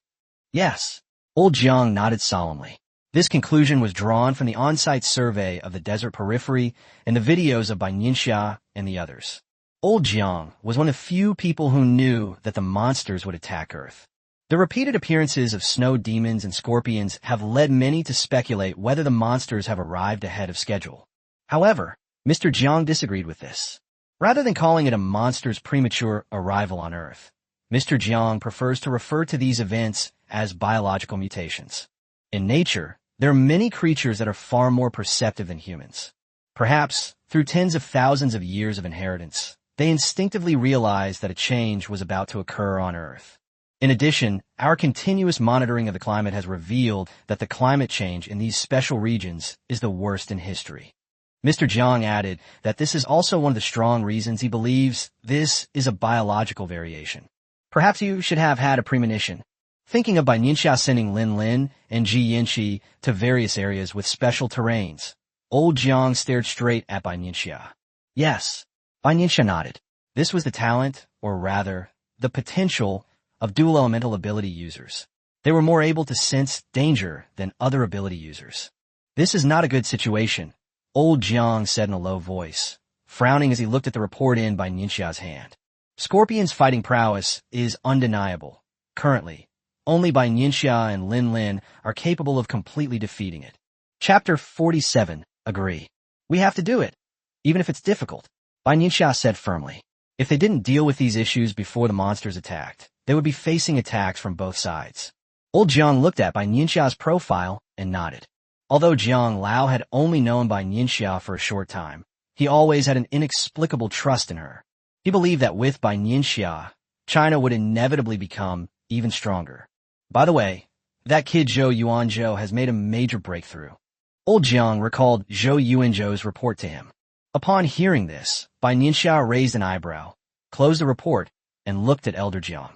Yes. Old Jiang nodded solemnly. This conclusion was drawn from the on-site survey of the desert periphery and the videos of Bai Nianxia and the others. Old Jiang was one of the few people who knew that the monsters would attack Earth. The repeated appearances of snow demons and scorpions have led many to speculate whether the monsters have arrived ahead of schedule. However, Mr. Jiang disagreed with this. Rather than calling it a monster's premature arrival on Earth, Mr. Jiang prefers to refer to these events as biological mutations. In nature, there are many creatures that are far more perceptive than humans. Perhaps, through tens of thousands of years of inheritance, they instinctively realized that a change was about to occur on Earth. In addition, our continuous monitoring of the climate has revealed that the climate change in these special regions is the worst in history. Mr. Jiang added that this is also one of the strong reasons he believes this is a biological variation. Perhaps you should have had a premonition. Thinking of Bai Nianxia sending Lin Lin and Ji Yanqi to various areas with special terrains, Old Jiang stared straight at Bai Nianxia. Yes, Bai Nianxia nodded. This was the talent, or rather, the potential, of dual elemental ability users. They were more able to sense danger than other ability users. This is not a good situation, Old Jiang said in a low voice, frowning as he looked at the report in Bai Nianxia's hand. Scorpion's fighting prowess is undeniable. Currently, only Bai Nianxia and Lin Lin are capable of completely defeating it. Chapter 47. Agree. We have to do it, even if it's difficult, Bai Nianxia said firmly. If they didn't deal with these issues before the monsters attacked, they would be facing attacks from both sides. Old Jiang looked at Bai Nianxia's profile and nodded. Although Jiang Lao had only known Bai Nianxia for a short time, he always had an inexplicable trust in her. He believed that with Bai Nianxia, China would inevitably become even stronger. By the way, that kid Zhou Yuanzhou has made a major breakthrough. Old Jiang recalled Zhou Yuanzhou's report to him. Upon hearing this, Bai Nianxia raised an eyebrow, closed the report, and looked at Elder Jiang.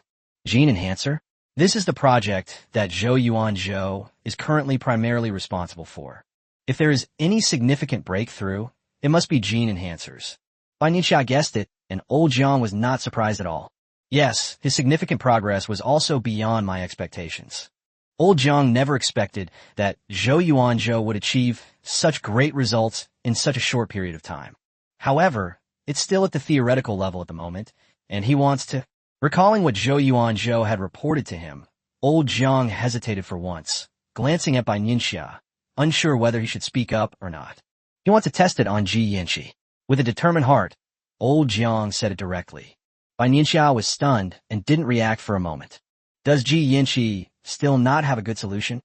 Gene Enhancer? This is the project that Zhou Yuanzhou is currently primarily responsible for. If there is any significant breakthrough, it must be gene enhancers. Bai Nianxia guessed it, and Old Jiang was not surprised at all. Yes, his significant progress was also beyond my expectations. Old Jiang never expected that Zhou Yuanzhou would achieve such great results in such a short period of time. However, it's still at the theoretical level at the moment, and he wants to... Recalling what Zhou Yuanzhou had reported to him, Old Jiang hesitated for once, glancing at Bai Nianxia, unsure whether he should speak up or not. He wants to test it on Ji Yanqi. With a determined heart, Old Jiang said it directly. Bai Nianxia was stunned and didn't react for a moment. Does Ji Yanqi still not have a good solution?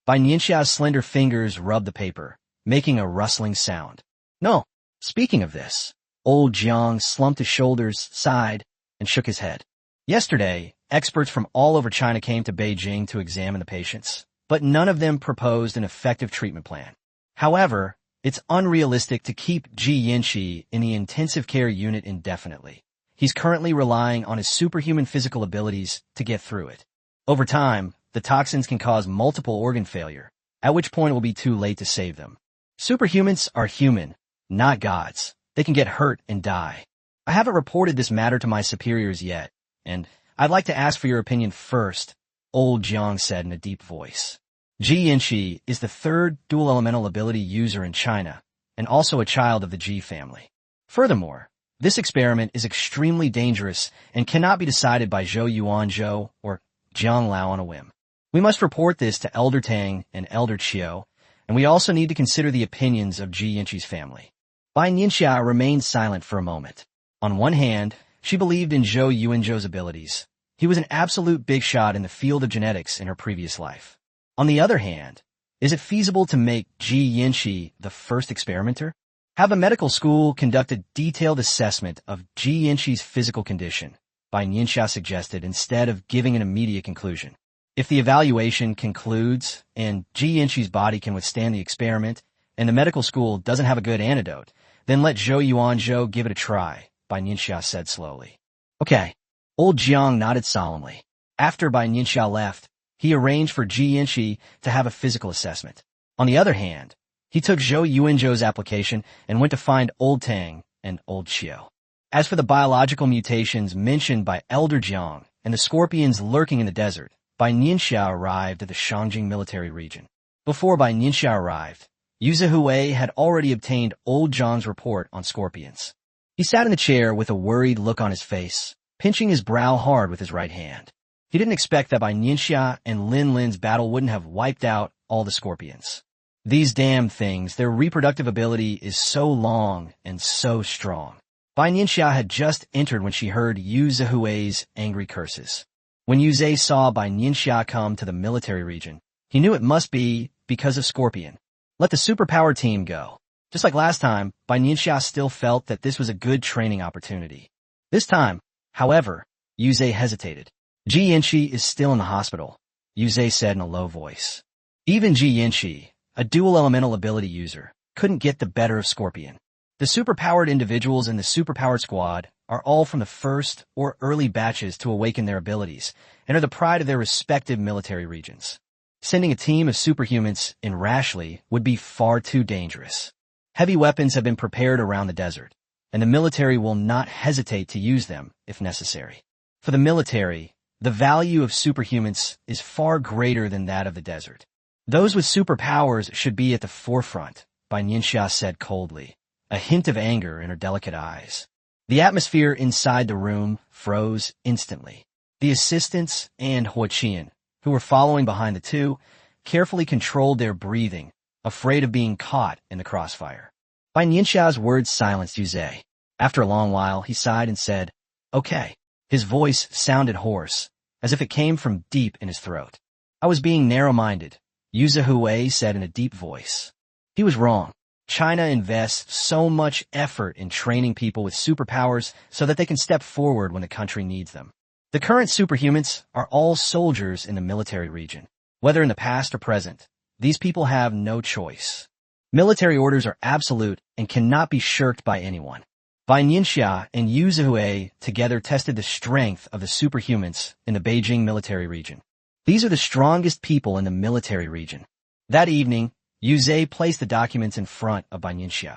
Bai Nianxia's slender fingers rubbed the paper, making a rustling sound. No. Speaking of this, Old Jiang slumped his shoulders, sighed, and shook his head. Yesterday, experts from all over China came to Beijing to examine the patients, but none of them proposed an effective treatment plan. However, it's unrealistic to keep Ji Yanqi in the intensive care unit indefinitely. He's currently relying on his superhuman physical abilities to get through it. Over time, the toxins can cause multiple organ failure, at which point it will be too late to save them. Superhumans are human, not gods. They can get hurt and die. I haven't reported this matter to my superiors yet, and I'd like to ask for your opinion first, old Jiang said in a deep voice. Ji Yanxi is the third dual elemental ability user in China, and also a child of the Ji family. Furthermore, this experiment is extremely dangerous and cannot be decided by Zhou Yuanzhou or Jiang Lao on a whim. We must report this to Elder Tang and Elder Qiu, and we also need to consider the opinions of Ji Yanxi's family. Bai Nianxia remained silent for a moment. On one hand, she believed in Zhou Yuanzhou's abilities. He was an absolute big shot in the field of genetics in her previous life. On the other hand, is it feasible to make Ji Yanxi the first experimenter? Have a medical school conduct a detailed assessment of Ji Yanxi's physical condition, Bai Nianxia suggested, instead of giving an immediate conclusion. If the evaluation concludes and Ji Yanxi's body can withstand the experiment and the medical school doesn't have a good antidote, then let Zhou Yuanzhou give it a try, Bai Nianxia said slowly. Okay. Old Jiang nodded solemnly. After Bai Nianxia left, he arranged for Ji Yanxi to have a physical assessment. On the other hand, he took Zhou Yuanzhou's application and went to find Old Tang and Old Qiu. As for the biological mutations mentioned by Elder Jiang and the scorpions lurking in the desert, Bai Nianxia arrived at the Shangjing military region. Before Bai Nianxia arrived, Yu Zihui had already obtained Old Jiang's report on scorpions. He sat in the chair with a worried look on his face, pinching his brow hard with his right hand. He didn't expect that Bai Nianxia and Lin Lin's battle wouldn't have wiped out all the scorpions. These damn things, their reproductive ability is so long and so strong. Bai Nianxia had just entered when she heard Yu Zihui's angry curses. When Yu Zi saw Bai Nianxia come to the military region, he knew it must be because of Scorpion. Let the superpower team go. Just like last time, Bai Nianxia still felt that this was a good training opportunity. This time, however, Yu Zi hesitated. Ji Yanxi is still in the hospital, Yu Zi said in a low voice. Even Ji Yanxi, a dual elemental ability user, couldn't get the better of Scorpion. The superpowered individuals in the superpowered squad are all from the first or early batches to awaken their abilities and are the pride of their respective military regions. Sending a team of superhumans in rashly would be far too dangerous. Heavy weapons have been prepared around the desert, and the military will not hesitate to use them if necessary. For the military, the value of superhumans is far greater than that of the desert. Those with superpowers should be at the forefront, Bai Nianxia said coldly, a hint of anger in her delicate eyes. The atmosphere inside the room froze instantly. The assistants and Huoqian, who were following behind the two, carefully controlled their breathing, afraid of being caught in the crossfire. Bai Nianxia's words silenced Yu Zi. After a long while, he sighed and said, "Okay." His voice sounded hoarse, as if it came from deep in his throat. "I was being narrow-minded," Yu Zihui said in a deep voice. He was wrong. China invests so much effort in training people with superpowers so that they can step forward when the country needs them. The current superhumans are all soldiers in the military region. Whether in the past or present, these people have no choice. Military orders are absolute and cannot be shirked by anyone. Bai Nianxia and Yu Zihui together tested the strength of the superhumans in the Beijing military region. These are the strongest people in the military region. That evening, Yu Zi placed the documents in front of Bai Nianxia.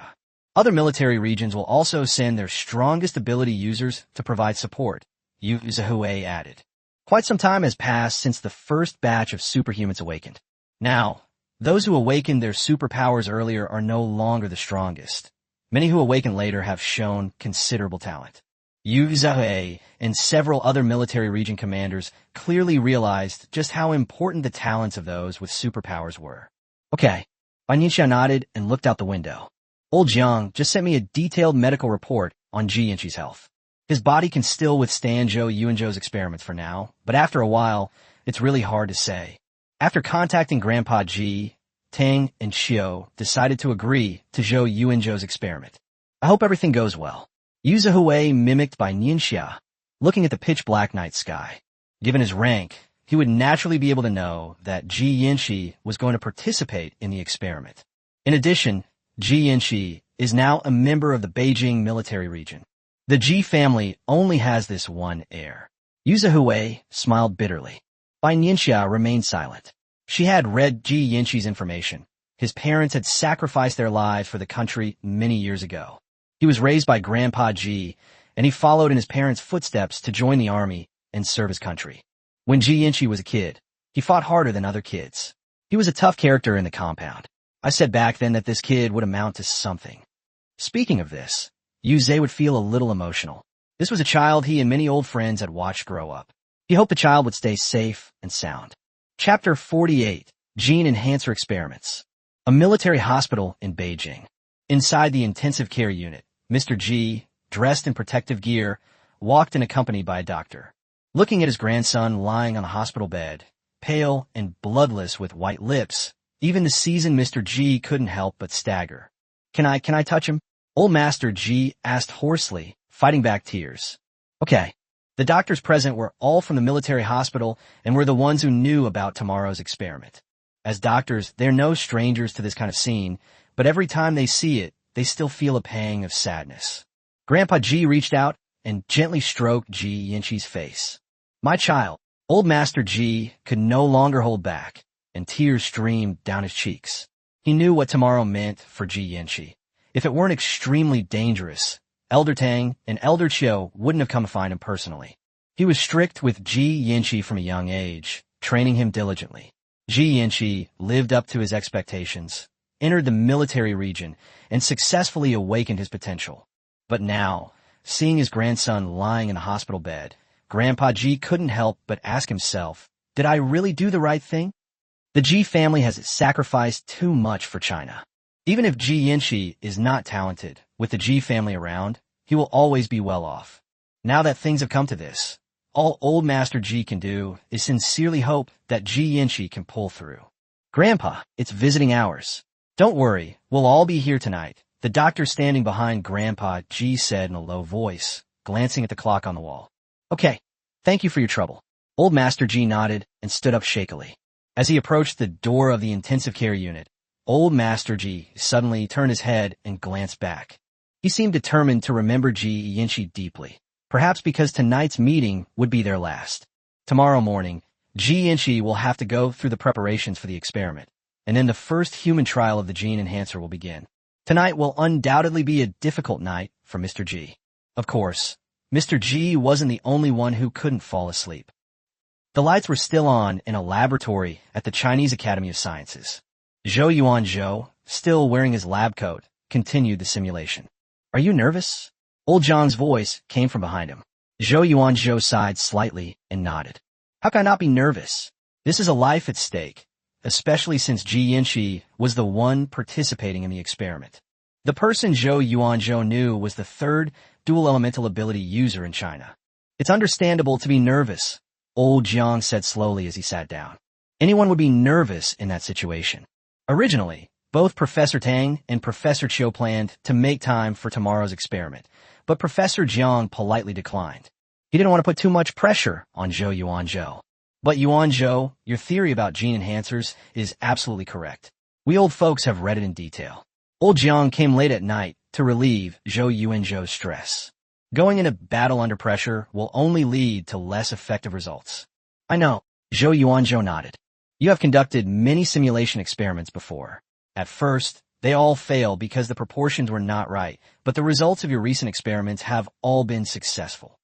Other military regions will also send their strongest ability users to provide support, Yu Zihui added. Quite some time has passed since the first batch of superhumans awakened. Now, those who awakened their superpowers earlier are no longer the strongest. Many who awaken later have shown considerable talent. Yu Zihui and several other military region commanders clearly realized just how important the talents of those with superpowers were. Okay. Bai Nianxia nodded and looked out the window. Old Jiang just sent me a detailed medical report on Ji Yanxi's health. His body can still withstand Zhou Yuanzhou's experiments for now, but after a while, it's really hard to say. After contacting Grandpa Ji, Tang and Qiu decided to agree to Zhou Yuanzhou's experiment. I hope everything goes well. Yu Zihui mimicked Bai Nianxia, looking at the pitch-black night sky. Given his rank, he would naturally be able to know that Ji Yanxi was going to participate in the experiment. In addition, Ji Yanxi is now a member of the Beijing military region. The Ji family only has this one heir. Yu Zihui smiled bitterly. Bai Nianxia remained silent. She had read Ji Yinqi's information. His parents had sacrificed their lives for the country many years ago. He was raised by Grandpa Ji, and he followed in his parents' footsteps to join the army and serve his country. When Ji Yinqi was a kid, he fought harder than other kids. He was a tough character in the compound. I said back then that this kid would amount to something. Speaking of this, Yu would feel a little emotional. This was a child he and many old friends had watched grow up. He hoped the child would stay safe and sound. Chapter 48, Gene Enhancer Experiments. A military hospital in Beijing. Inside the intensive care unit, Mr. G, dressed in protective gear, walked in accompanied by a doctor. Looking at his grandson lying on the hospital bed, pale and bloodless with white lips, even the seasoned Mr. G couldn't help but stagger. Can I touch him? Old Master G asked hoarsely, fighting back tears. Okay. The doctors present were all from the military hospital and were the ones who knew about tomorrow's experiment. As doctors, they're no strangers to this kind of scene, but every time they see it, they still feel a pang of sadness. Grandpa G reached out and gently stroked Ji Yinqi's face. My child, Old Master G could no longer hold back, and tears streamed down his cheeks. He knew what tomorrow meant for Ji Yinqi. If it weren't extremely dangerous, Elder Tang and Elder Chiu wouldn't have come to find him personally. He was strict with Ji Yinqi from a young age, training him diligently. Ji Yinqi lived up to his expectations, entered the military region, and successfully awakened his potential. But now, seeing his grandson lying in a hospital bed, Grandpa Ji couldn't help but ask himself, did I really do the right thing? The Ji family has sacrificed too much for China. Even if Ji Yinqi is not talented, with the Ji family around, he will always be well off. Now that things have come to this, all Old Master Ji can do is sincerely hope that Ji Yinqi can pull through. Grandpa, it's visiting hours. Don't worry, we'll all be here tonight, the doctor standing behind Grandpa Ji said in a low voice, glancing at the clock on the wall. Okay, thank you for your trouble. Old Master Ji nodded and stood up shakily. As he approached the door of the intensive care unit, Old Master Ji suddenly turned his head and glanced back. He seemed determined to remember Ji Yinqi deeply, perhaps because tonight's meeting would be their last. Tomorrow morning, Ji Yinqi will have to go through the preparations for the experiment, and then the first human trial of the gene enhancer will begin. Tonight will undoubtedly be a difficult night for Mr. G. Of course, Mr. G wasn't the only one who couldn't fall asleep. The lights were still on in a laboratory at the Chinese Academy of Sciences. Zhou Yuanzhou, still wearing his lab coat, continued the simulation. Are you nervous? Old Zhang's voice came from behind him. Zhou Yuanzhou sighed slightly and nodded. How can I not be nervous? This is a life at stake, especially since Ji Yinqi was the one participating in the experiment. The person Zhou Yuanzhou knew was the third dual elemental ability user in China. It's understandable to be nervous, Old Jiang said slowly as he sat down. Anyone would be nervous in that situation. Originally, both Professor Tang and Professor Chiu planned to make time for tomorrow's experiment, but Professor Jiang politely declined. He didn't want to put too much pressure on Zhou Yuanzhou. But Yuanzhou, your theory about gene enhancers is absolutely correct. We old folks have read it in detail. Old Jiang came late at night to relieve Zhou Yuanzhou's stress. Going into battle under pressure will only lead to less effective results. I know, Zhou Yuanzhou nodded. You have conducted many simulation experiments before. At first, they all failed because the proportions were not right, but the results of your recent experiments have all been successful.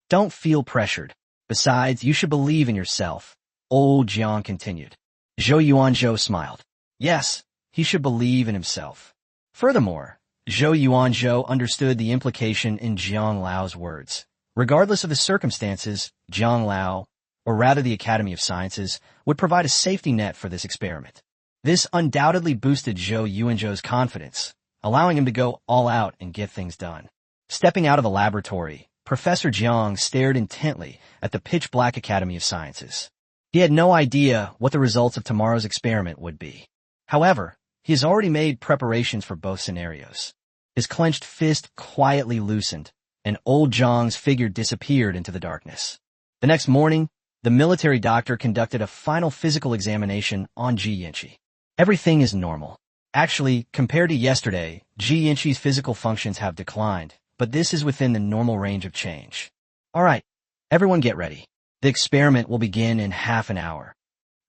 Don't feel pressured. Besides, you should believe in yourself, Old Jiang continued. Zhou Yuanzhou smiled. Yes, he should believe in himself. Furthermore, Zhou Yuanzhou understood the implication in Jiang Lao's words. Regardless of the circumstances, Jiang Lao, or rather the Academy of Sciences, would provide a safety net for this experiment. This undoubtedly boosted Zhou Yuanzhou's confidence, allowing him to go all out and get things done. Stepping out of the laboratory, Professor Jiang stared intently at the pitch-black Academy of Sciences. He had no idea what the results of tomorrow's experiment would be. However, he has already made preparations for both scenarios. His clenched fist quietly loosened, and Old Jiang's figure disappeared into the darkness. The next morning, the military doctor conducted a final physical examination on Ji Yinqi. Everything is normal. Actually, compared to yesterday, Ji Yinqi's physical functions have declined, but this is within the normal range of change. All right, everyone get ready. The experiment will begin in half an hour.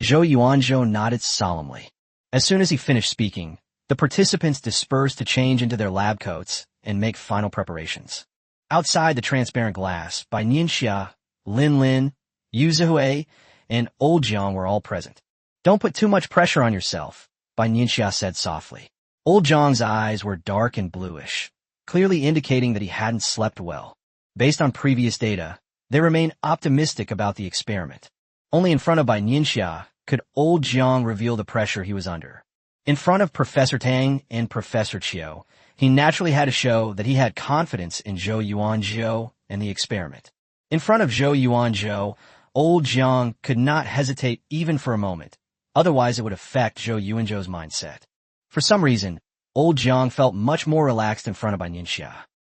Zhou Yuanzhou nodded solemnly. As soon as he finished speaking, the participants dispersed to change into their lab coats and make final preparations. Outside the transparent glass, Bai Nianxia, Lin Lin, Yu Zihui, and Old Jiang were all present. Don't put too much pressure on yourself, Bai Nianxia said softly. Old Jiang's eyes were dark and bluish, clearly indicating that he hadn't slept well. Based on previous data, they remained optimistic about the experiment. Only in front of Bai Nianxia could Old Jiang reveal the pressure he was under. In front of Professor Tang and Professor Chiu, he naturally had to show that he had confidence in Zhou Yuanzhou and the experiment. In front of Zhou Yuanzhou, Old Jiang could not hesitate even for a moment, otherwise it would affect Zhou Yuanzhou's mindset. For some reason, Old Jiang felt much more relaxed in front of Bai Nianxia.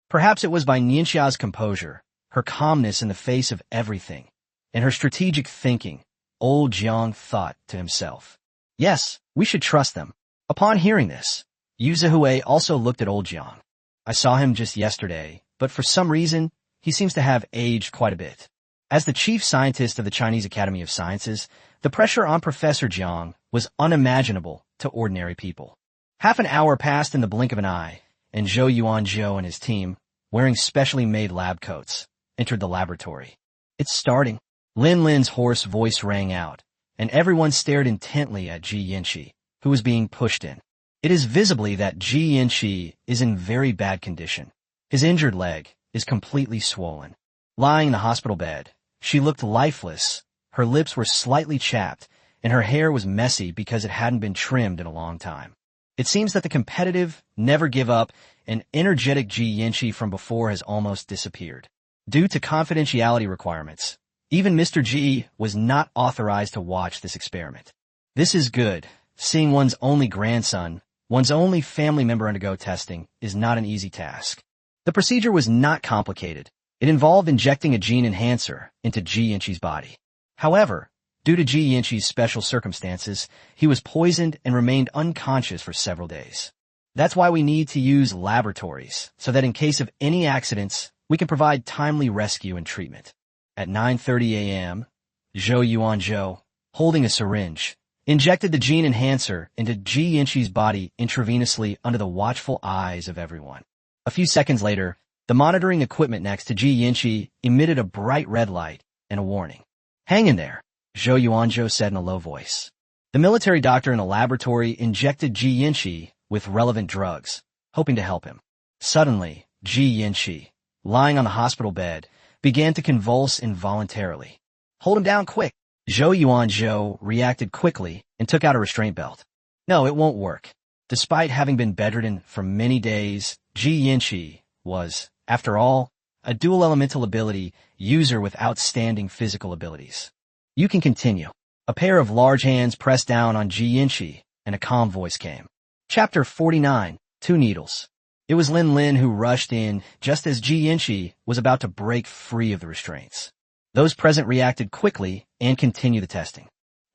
Perhaps it was Bai Nianxia's composure, her calmness in the face of everything, and her strategic thinking. Old Jiang thought to himself, "Yes, we should trust them." Upon hearing this, Yu Zihui also looked at Old Jiang. "I saw him just yesterday, but for some reason, he seems to have aged quite a bit." As the chief scientist of the Chinese Academy of Sciences, the pressure on Professor Jiang was unimaginable to ordinary people. Half an hour passed in the blink of an eye, and Zhou Yuanzhou and his team, wearing specially made lab coats, entered the laboratory. "It's starting." Lin Lin's hoarse voice rang out, and everyone stared intently at Ji Yanqi, who was being pushed in. It is visibly that Ji Yanqi is in very bad condition. His injured leg is completely swollen. Lying in the hospital bed, she looked lifeless. Her lips were slightly chapped, and her hair was messy because it hadn't been trimmed in a long time. It seems that the competitive, never give up, and energetic Ji Yanqi from before has almost disappeared. Due to confidentiality requirements, even Mr. Ji was not authorized to watch this experiment. This is good. Seeing one's only grandson, one's only family member undergo testing, is not an easy task. The procedure was not complicated. It involved injecting a gene enhancer into Ji Yanqi's body. However, due to Ji Yanqi's special circumstances, he was poisoned and remained unconscious for several days. That's why we need to use laboratories, so that in case of any accidents, we can provide timely rescue and treatment. At 9:30 a.m., Zhou Yuanzhou, holding a syringe, injected the gene enhancer into Ji Yanqi's body intravenously under the watchful eyes of everyone. A few seconds later, the monitoring equipment next to Ji Yanqi emitted a bright red light and a warning. "Hang in there," Zhou Yuanzhou said in a low voice. The military doctor in the laboratory injected Ji Yanqi with relevant drugs, hoping to help him. Suddenly, Ji Yanqi, lying on the hospital bed, began to convulse involuntarily. "Hold him down quick." Zhou Yuanzhou reacted quickly and took out a restraint belt. No, it won't work. Despite having been bedridden for many days, Ji Yanqi was, after all, a dual elemental ability user with outstanding physical abilities. "You can continue." A pair of large hands pressed down on Ji Yanqi, and a calm voice came. Chapter 49, Two Needles. It was Lin Lin who rushed in just as Ji Yanqi was about to break free of the restraints. Those present reacted quickly and continued the testing.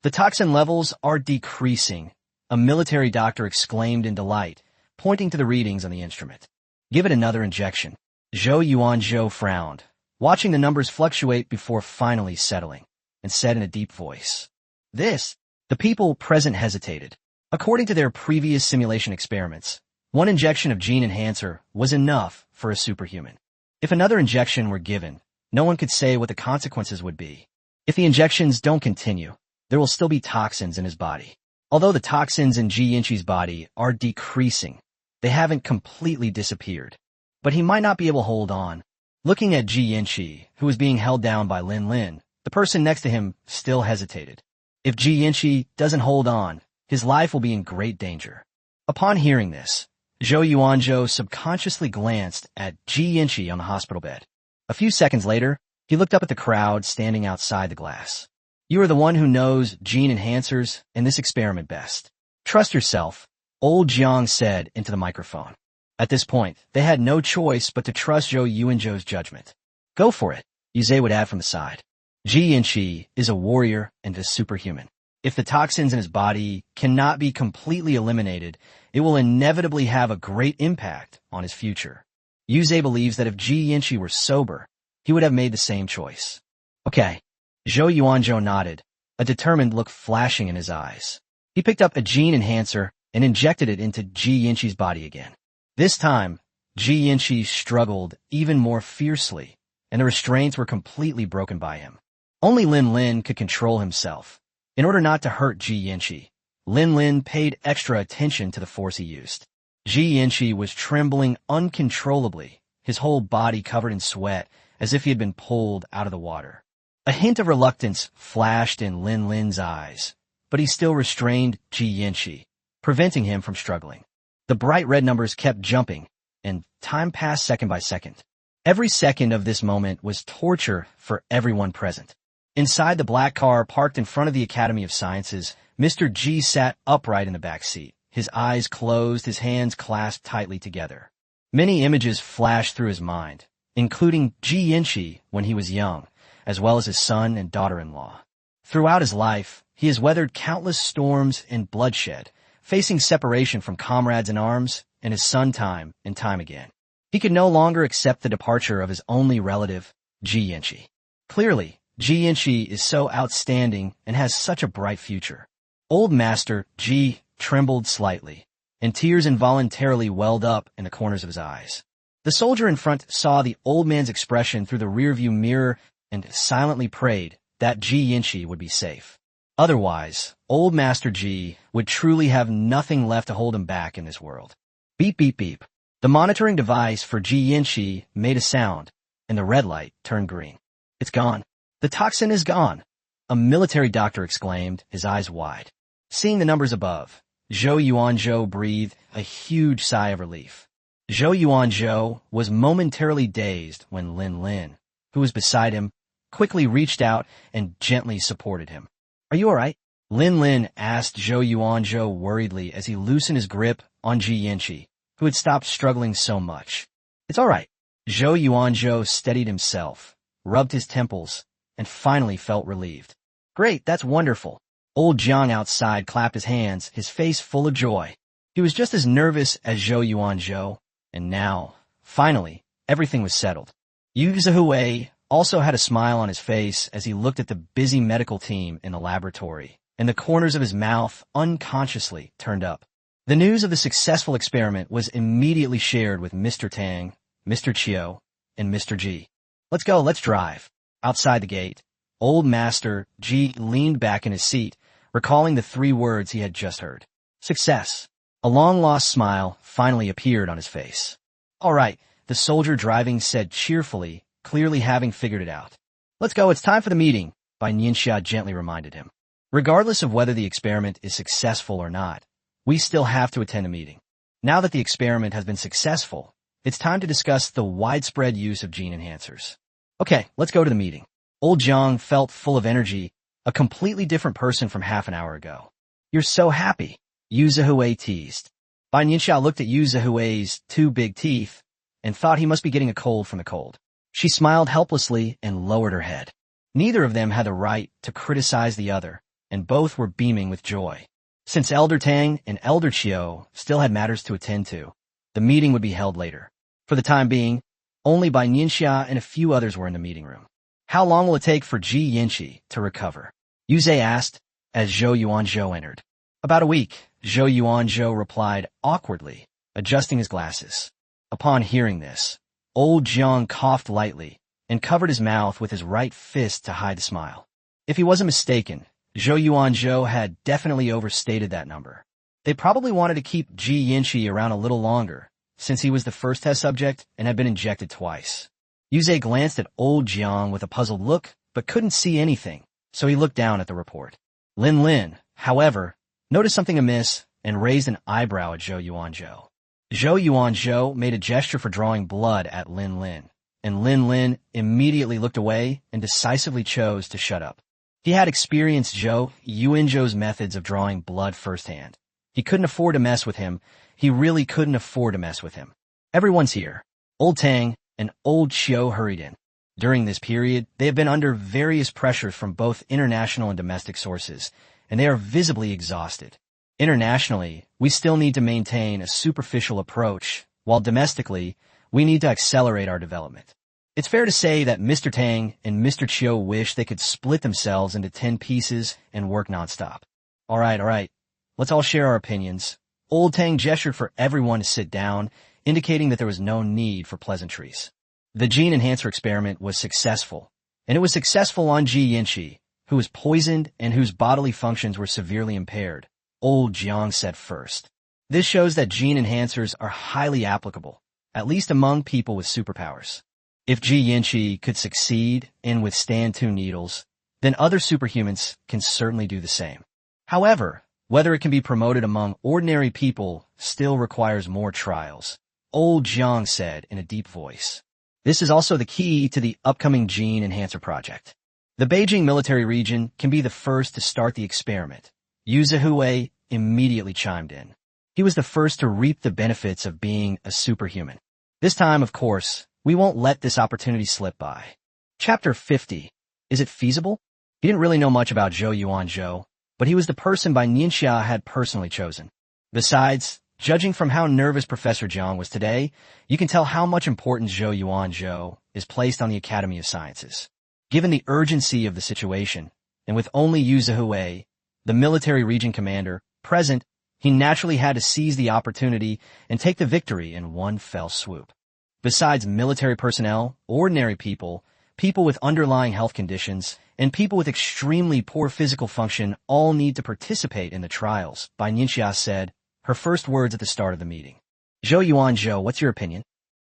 "The toxin levels are decreasing," a military doctor exclaimed in delight, pointing to the readings on the instrument. "Give it another injection." Zhou Yuanzhou frowned, watching the numbers fluctuate before finally settling, and said in a deep voice, "This." The people present hesitated. According to their previous simulation experiments, one injection of gene enhancer was enough for a superhuman. If another injection were given, no one could say what the consequences would be. If the injections don't continue, there will still be toxins in his body. Although the toxins in Ji Yanqi's body are decreasing, they haven't completely disappeared. But he might not be able to hold on. Looking at Ji Yanqi, who was being held down by Lin Lin, the person next to him still hesitated. If Ji Yanqi doesn't hold on, his life will be in great danger. Upon hearing this, Zhou Yuanzhou subconsciously glanced at Ji Yanqi on the hospital bed. A few seconds later, he looked up at the crowd standing outside the glass. "You are the one who knows gene enhancers and this experiment best. Trust yourself," Old Jiang said into the microphone. At this point, they had no choice but to trust Zhou Yuanzhou's judgment. "Go for it," Yuzhe would add from the side. Ji Yanqi is a warrior and a superhuman. If the toxins in his body cannot be completely eliminated, it will inevitably have a great impact on his future. Yuzhe believes that if Ji Yanqi were sober, he would have made the same choice. "Okay." Zhou Yuanzhou nodded. a determined look flashing in his eyes. He picked up a gene enhancer and injected it into Ji Yanqi's body again. This time, Ji Yanqi struggled even more fiercely, and the restraints were completely broken by him. Only Lin Lin could control himself. In order not to hurt Ji Yanqi, Lin Lin paid extra attention to the force he used. Ji Yanqi was trembling uncontrollably, his whole body covered in sweat, as if he had been pulled out of the water. A hint of reluctance flashed in Lin Lin's eyes, but he still restrained Ji Yanqi, preventing him from struggling. The bright red numbers kept jumping, and time passed second by second. Every second of this moment was torture for everyone present. Inside the black car parked in front of the Academy of Sciences, Mr. G sat upright in the back seat, his eyes closed, his hands clasped tightly together. Many images flashed through his mind, including Ji Yanqi when he was young, as well as his son and daughter-in-law. Throughout his life, he has weathered countless storms and bloodshed, facing separation from comrades in arms and his son time and time again. He could no longer accept the departure of his only relative, Ji Yanqi. Clearly, Ji Yanqi is so outstanding and has such a bright future. Old Master Ji trembled slightly, and tears involuntarily welled up in the corners of his eyes. The soldier in front saw the old man's expression through the rearview mirror and silently prayed that Ji Yanqi would be safe. Otherwise, old Master Ji would truly have nothing left to hold him back in this world. Beep, beep, beep. The monitoring device for Ji Yanqi made a sound, and the red light turned green. It's gone. The toxin is gone, a military doctor exclaimed, his eyes wide. Seeing the numbers above, Zhou Yuanzhou breathed a huge sigh of relief. Zhou Yuanzhou was momentarily dazed when Lin Lin, who was beside him, quickly reached out and gently supported him. Are you all right? Lin Lin asked Zhou Yuanzhou worriedly as he loosened his grip on Ji Yanqi, who had stopped struggling so much. It's all right. Zhou Yuanzhou steadied himself, rubbed his temples, and finally felt relieved. Great, that's wonderful. Old Jiang outside clapped his hands, his face full of joy. He was just as nervous as Zhou Yuanzhou, and now, finally, everything was settled. Yu Zihui also had a smile on his face as he looked at the busy medical team in the laboratory, and the corners of his mouth unconsciously turned up. The news of the successful experiment was immediately shared with Mr. Tang, Mr. Chiu, and Mr. Ji. Let's go, let's drive. Outside the gate, old Master Ji leaned back in his seat, recalling the 3 words he had just heard. Success. A long-lost smile finally appeared on his face. All right, the soldier driving said cheerfully, clearly having figured it out. Let's go, it's time for the meeting, Bai Nianxia gently reminded him. Regardless of whether the experiment is successful or not, we still have to attend the meeting. Now that the experiment has been successful, it's time to discuss the widespread use of gene enhancers. Okay, let's go to the meeting. Old Jiang felt full of energy, a completely different person from half an hour ago. You're so happy, Yu Zihui teased. Bai Nianxia looked at Yu Zihui's 2 big teeth and thought he must be getting a cold from the cold. She smiled helplessly and lowered her head. Neither of them had the right to criticize the other, and both were beaming with joy. Since Elder Tang and Elder Chiu still had matters to attend to, the meeting would be held later. For the time being, only Bai Nianxia and a few others were in the meeting room. How long will it take for Ji Yanqi to recover? Yu Zhe asked as Zhou Yuanzhou entered. About a week, Zhou Yuanzhou replied awkwardly, adjusting his glasses. Upon hearing this, old Jiang coughed lightly and covered his mouth with his right fist to hide the smile. If he wasn't mistaken, Zhou Yuanzhou had definitely overstated that number. They probably wanted to keep Ji Yanqi around a little longer, since he was the first test subject and had been injected twice. Yu Zhe glanced at old Jiang with a puzzled look, but couldn't see anything, so he looked down at the report. Lin Lin, however, noticed something amiss and raised an eyebrow at Zhou Yuanzhou. Zhou Yuanzhou made a gesture for drawing blood at Lin Lin, and Lin Lin immediately looked away and decisively chose to shut up. He had experienced Zhou Yuanzhou's methods of drawing blood firsthand. He couldn't afford to mess with him. He really couldn't afford to mess with him. Everyone's here. Old Tang and Old Chiu hurried in. During this period, they have been under various pressures from both international and domestic sources, and they are visibly exhausted. Internationally, we still need to maintain a superficial approach, while domestically, we need to accelerate our development. It's fair to say that Mr. Tang and Mr. Chiu wish they could split themselves into 10 pieces and work nonstop. All right. Let's all share our opinions. Old Tang gestured for everyone to sit down, indicating that there was no need for pleasantries. The gene enhancer experiment was successful, and it was successful on Bai Nianxia, who was poisoned and whose bodily functions were severely impaired, Old Jiang said first. This shows that gene enhancers are highly applicable, at least among people with superpowers. If Bai Nianxia could succeed and withstand 2 needles, then other superhumans can certainly do the same. However, whether it can be promoted among ordinary people still requires more trials, Old Jiang said in a deep voice. This is also the key to the upcoming gene enhancer project. The Beijing military region can be the first to start the experiment. Yu Zihui immediately chimed in. He was the first to reap the benefits of being a superhuman. This time, of course, we won't let this opportunity slip by. Chapter 50. Is it feasible? He didn't really know much about Zhou Yuanzhou, but he was the person Bai Nianxia had personally chosen. Besides, judging from how nervous Professor Jiang was today, you can tell how much importance Zhou Yuanzhou is placed on the Academy of Sciences. Given the urgency of the situation, and with only Yu Zihui, the military region commander, present, he naturally had to seize the opportunity and take the victory in one fell swoop. Besides military personnel, ordinary people, people with underlying health conditions, and people with extremely poor physical function all need to participate in the trials, Bai Nianxia said, her first words at the start of the meeting. Zhou Yuanzhou, what's your opinion?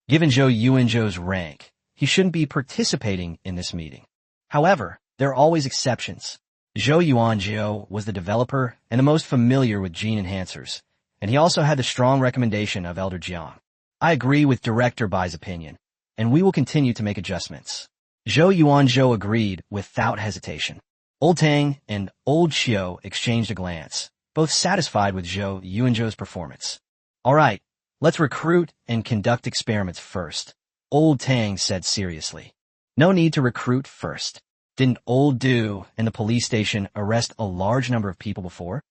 Given Zhou Yuanzhou's rank, he shouldn't be participating in this meeting. However, there are always exceptions. Zhou Yuanzhou was the developer and the most familiar with gene enhancers, and he also had the strong recommendation of Elder Jiang. I agree with Director Bai's opinion, and we will continue to make adjustments. Zhou Yuanzhou agreed without hesitation. Old Tang and Old Chiu exchanged a glance, both satisfied with Zhou Yuanzhou's performance. All right, let's recruit and conduct experiments first, Old Tang said seriously. No need to recruit first. Didn't Old Du and the police station arrest a large number of people before?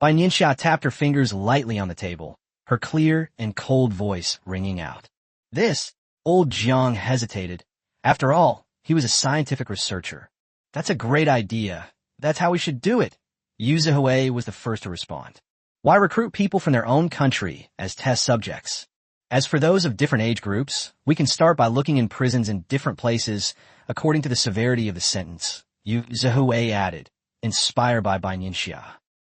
Bai Nianxia tapped her fingers lightly on the table, her clear and cold voice ringing out. This, Old Jiang hesitated. After all, he was a scientific researcher. That's a great idea. That's how we should do it. Yu Zihui was the first to respond. Why recruit people from their own country as test subjects? As for those of different age groups, we can start by looking in prisons in different places according to the severity of the sentence, Yu Zihui added, inspired by Bai Nianxia.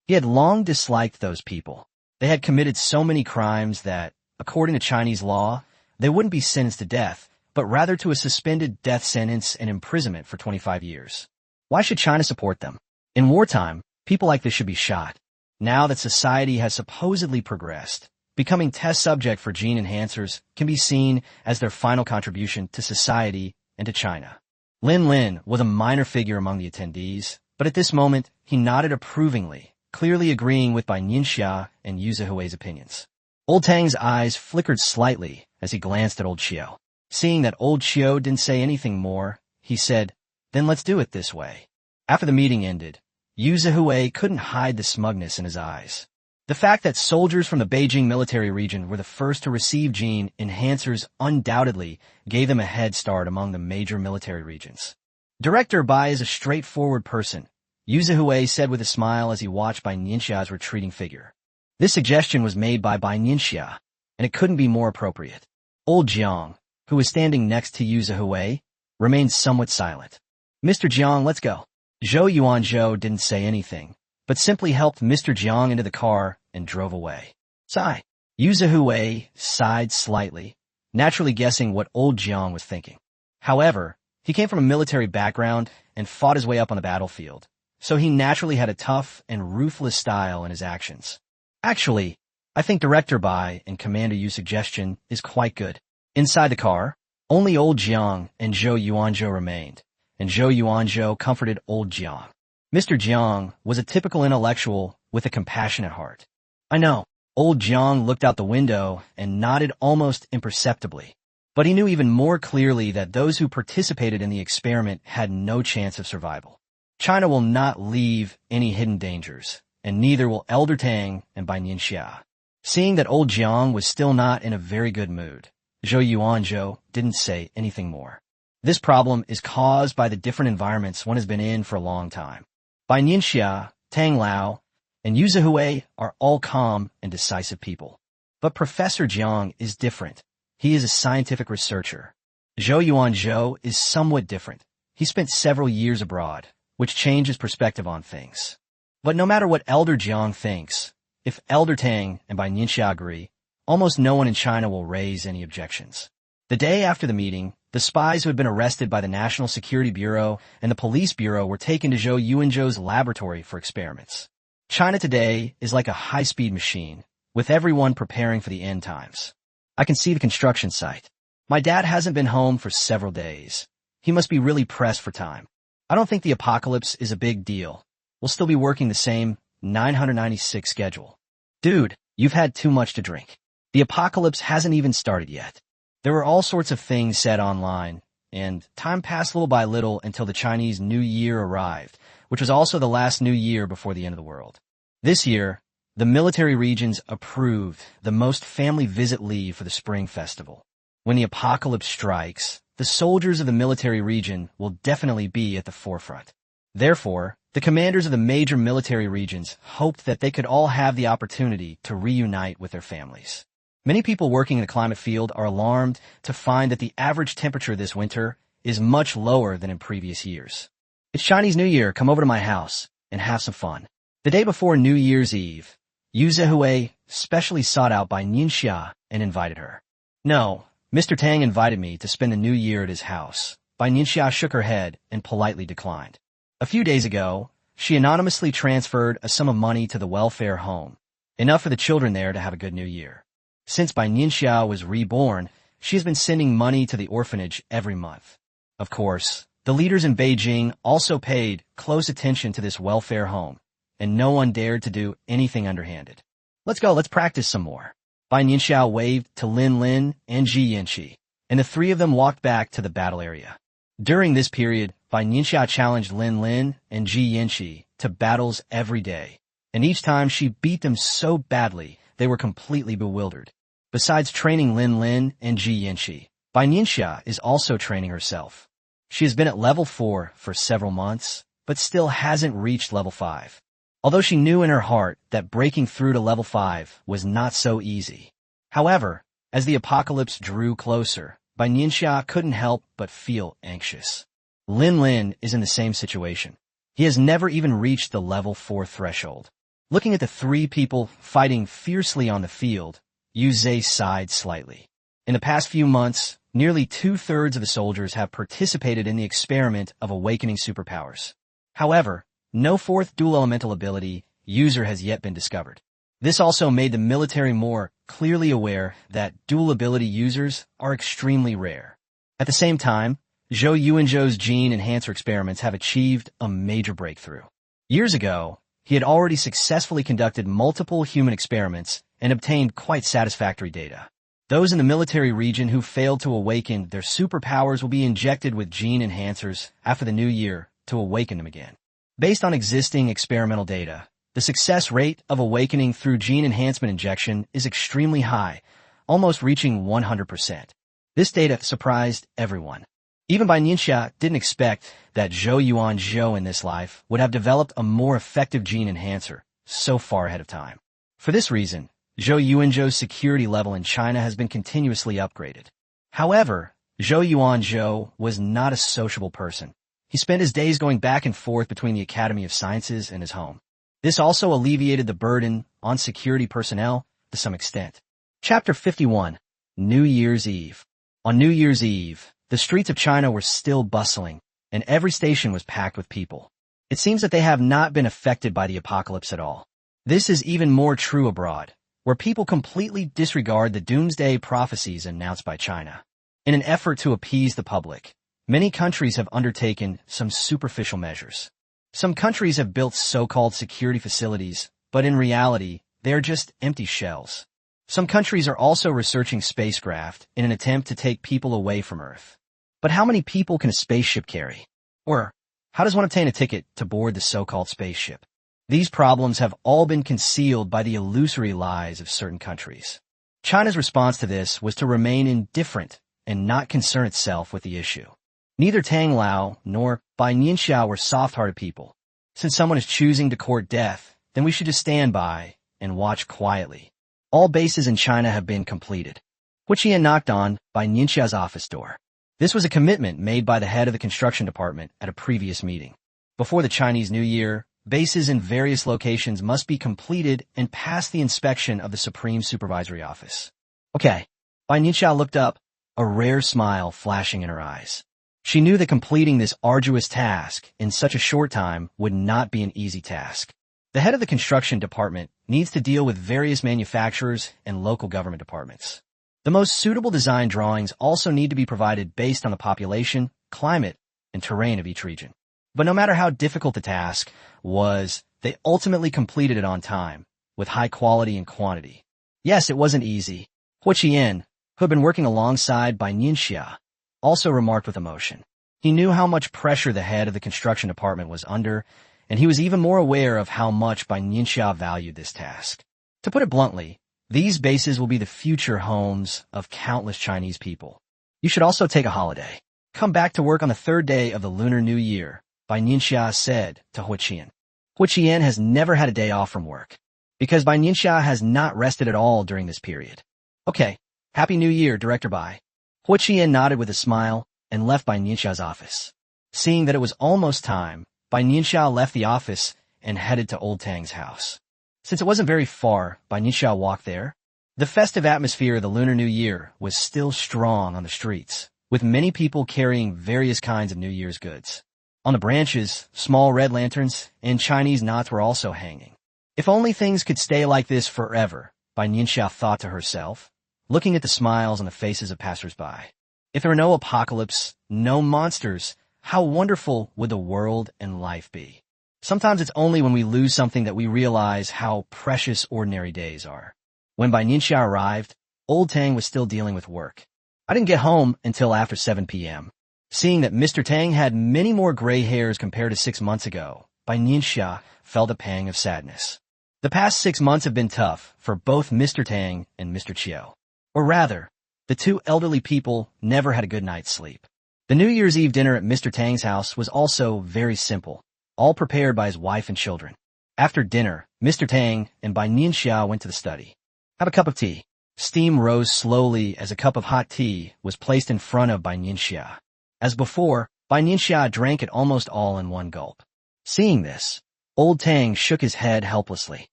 He had long disliked those people. They had committed so many crimes that, according to Chinese law, they wouldn't be sentenced to death, but rather to a suspended death sentence and imprisonment for 25 years. Why should China support them? In wartime, people like this should be shot. Now that society has supposedly progressed, becoming test subject for gene enhancers can be seen as their final contribution to society and to China. Lin Lin was a minor figure among the attendees, but at this moment, he nodded approvingly, clearly agreeing with Bai Nianxia and Yu Zihui's opinions. Old Tang's eyes flickered slightly as he glanced at Old Chiu. Seeing that Old Chiu didn't say anything more, he said, then let's do it this way. After the meeting ended, Yu Zihui couldn't hide the smugness in his eyes. The fact that soldiers from the Beijing military region were the first to receive gene enhancers undoubtedly gave them a head start among the major military regions. Director Bai is a straightforward person, Yu Zihui said with a smile as he watched Bai Nianxia's retreating figure. This suggestion was made by Bai Nianxia, and it couldn't be more appropriate. Old Jiang, who was standing next to Yu Zihui, remained somewhat silent. Mr. Jiang, let's go. Zhou Yuanzhou didn't say anything, but simply helped Mr. Jiang into the car and drove away. Sigh. Yu Zihui sighed slightly, naturally guessing what Old Jiang was thinking. However, he came from a military background and fought his way up on the battlefield, so he naturally had a tough and ruthless style in his actions. Actually, I think Director Bai and Commander Yu's suggestion is quite good. Inside the car, only Old Jiang and Zhou Yuanzhou remained, and Zhou Yuanzhou comforted Old Jiang. Mr. Jiang was a typical intellectual with a compassionate heart. I know. Old Jiang looked out the window and nodded almost imperceptibly. But he knew even more clearly that those who participated in the experiment had no chance of survival. China will not leave any hidden dangers, and neither will Elder Tang and Bai Nianxia. Seeing that Old Jiang was still not in a very good mood, Zhou Yuanzhou didn't say anything more. This problem is caused by the different environments one has been in for a long time. Bai Nianxia, Tang Lao, and Yu Zihui are all calm and decisive people. But Professor Jiang is different. He is a scientific researcher. Zhou Yuanzhou is somewhat different. He spent several years abroad, which changes perspective on things. But no matter what Elder Jiang thinks, if Elder Tang and Bai Nianxia agree, almost no one in China will raise any objections. The day after the meeting, the spies who had been arrested by the National Security Bureau and the Police Bureau were taken to Zhou Yuanzhou's laboratory for experiments. China today is like a high-speed machine, with everyone preparing for the end times. I can see the construction site. My dad hasn't been home for several days. He must be really pressed for time. I don't think the apocalypse is a big deal. We'll still be working the same 996 schedule. Dude, you've had too much to drink. The apocalypse hasn't even started yet. There were all sorts of things said online, and time passed little by little until the Chinese New Year arrived, which was also the last New Year before the end of the world. This year, the military regions approved the most family visit leave for the Spring Festival. When the apocalypse strikes, the soldiers of the military region will definitely be at the forefront. Therefore, the commanders of the major military regions hoped that they could all have the opportunity to reunite with their families. Many people working in the climate field are alarmed to find that the average temperature this winter is much lower than in previous years. It's Chinese New Year, come over to my house and have some fun. The day before New Year's Eve, Yu Zihui specially sought out Bai Nianxia and invited her. No, Mr. Tang invited me to spend the New Year at his house. Bai Nianxia shook her head and politely declined. A few days ago, she anonymously transferred a sum of money to the welfare home, enough for the children there to have a good New Year. Since Bai Nianxia was reborn, she has been sending money to the orphanage every month. Of course, the leaders in Beijing also paid close attention to this welfare home, and no one dared to do anything underhanded. Let's go, let's practice some more. Bai Nianxia waved to Lin Lin and Ji Yanqi, and the three of them walked back to the battle area. During this period, Bai Nianxia challenged Lin Lin and Ji Yanqi to battles every day, and each time she beat them so badly they were completely bewildered. Besides training Lin Lin and Ji Yanqi, Bai Nianxia is also training herself. She has been at level 4 for several months, but still hasn't reached level 5. Although she knew in her heart that breaking through to level 5 was not so easy. However, as the apocalypse drew closer, Bai Nianxia couldn't help but feel anxious. Lin Lin is in the same situation. He has never even reached the level 4 threshold. Looking at the three people fighting fiercely on the field, Yu Zhe sighed slightly. In the past few months, nearly 2/3 of the soldiers have participated in the experiment of awakening superpowers. However, no fourth dual elemental ability user has yet been discovered. This also made the military more clearly aware that dual ability users are extremely rare. At the same time, Zhou Yuanzhou's gene enhancer experiments have achieved a major breakthrough. Years ago, he had already successfully conducted multiple human experiments and obtained quite satisfactory data. Those in the military region who failed to awaken their superpowers will be injected with gene enhancers after the new year to awaken them again. Based on existing experimental data, the success rate of awakening through gene enhancement injection is extremely high, almost reaching 100%. This data surprised everyone. Even Bai Nianxia didn't expect that Zhou Yuanzhou in this life would have developed a more effective gene enhancer so far ahead of time. For this reason, Zhou Yuanzhou's security level in China has been continuously upgraded. However, Zhou Yuanzhou was not a sociable person. He spent his days going back and forth between the Academy of Sciences and his home. This also alleviated the burden on security personnel to some extent. Chapter 51, New Year's Eve. On New Year's Eve, the streets of China were still bustling, and every station was packed with people. It seems that they have not been affected by the apocalypse at all. This is even more true abroad, where people completely disregard the Doomsday prophecies announced by China. In an effort to appease the public, many countries have undertaken some superficial measures. Some countries have built so-called security facilities, but in reality, they are just empty shells. Some countries are also researching spacecraft in an attempt to take people away from Earth. But how many people can a spaceship carry? Or, how does one obtain a ticket to board the so-called spaceship? These problems have all been concealed by the illusory lies of certain countries. China's response to this was to remain indifferent and not concern itself with the issue. Neither Tang Lao nor Bai Nianxia were soft-hearted people. Since someone is choosing to court death, then we should just stand by and watch quietly. All bases in China have been completed. Hu Qian knocked on Bai Nianxia's office door. This was a commitment made by the head of the construction department at a previous meeting. Before the Chinese New Year, bases in various locations must be completed and pass the inspection of the Supreme Supervisory Office. Okay. Bai Nianxia looked up, a rare smile flashing in her eyes. She knew that completing this arduous task in such a short time would not be an easy task. The head of the construction department needs to deal with various manufacturers and local government departments. The most suitable design drawings also need to be provided based on the population, climate, and terrain of each region. But no matter how difficult the task was, they ultimately completed it on time, with high quality and quantity. Yes, it wasn't easy. Hu Qian, who had been working alongside Bai Nianxia, also remarked with emotion. He knew how much pressure the head of the construction department was under, and he was even more aware of how much Bai Nianxia valued this task. To put it bluntly, these bases will be the future homes of countless Chinese people. You should also take a holiday. Come back to work on the third day of the Lunar New Year, Bai Nianxia said to Hu Qian. Hu Qian has never had a day off from work, because Bai Nianxia has not rested at all during this period. Okay, Happy New Year, Director Bai. Hu Qian nodded with a smile and left Bai Nianxia's office. Seeing that it was almost time, Bai Nianxia left the office and headed to Old Tang's house. Since it wasn't very far, Bai Nianxia walked there. The festive atmosphere of the Lunar New Year was still strong on the streets, with many people carrying various kinds of New Year's goods. On the branches, small red lanterns and Chinese knots were also hanging. If only things could stay like this forever, Bai Nianxia thought to herself, looking at the smiles on the faces of passers-by. If there were no apocalypse, no monsters, how wonderful would the world and life be? Sometimes it's only when we lose something that we realize how precious ordinary days are. When Bai Nianxia arrived, Old Tang was still dealing with work. I didn't get home until after 7 p.m. Seeing that Mr. Tang had many more gray hairs compared to 6 months ago, Bai Nianxia felt a pang of sadness. The past 6 months have been tough for both Mr. Tang and Mr. Chiu. Or rather, the two elderly people never had a good night's sleep. The New Year's Eve dinner at Mr. Tang's house was also very simple, all prepared by his wife and children. After dinner, Mr. Tang and Bai Nianxia went to the study. Have a cup of tea. Steam rose slowly as a cup of hot tea was placed in front of Bai Nianxia. As before, Bai Nianxia drank it almost all in one gulp. Seeing this, Old Tang shook his head helplessly.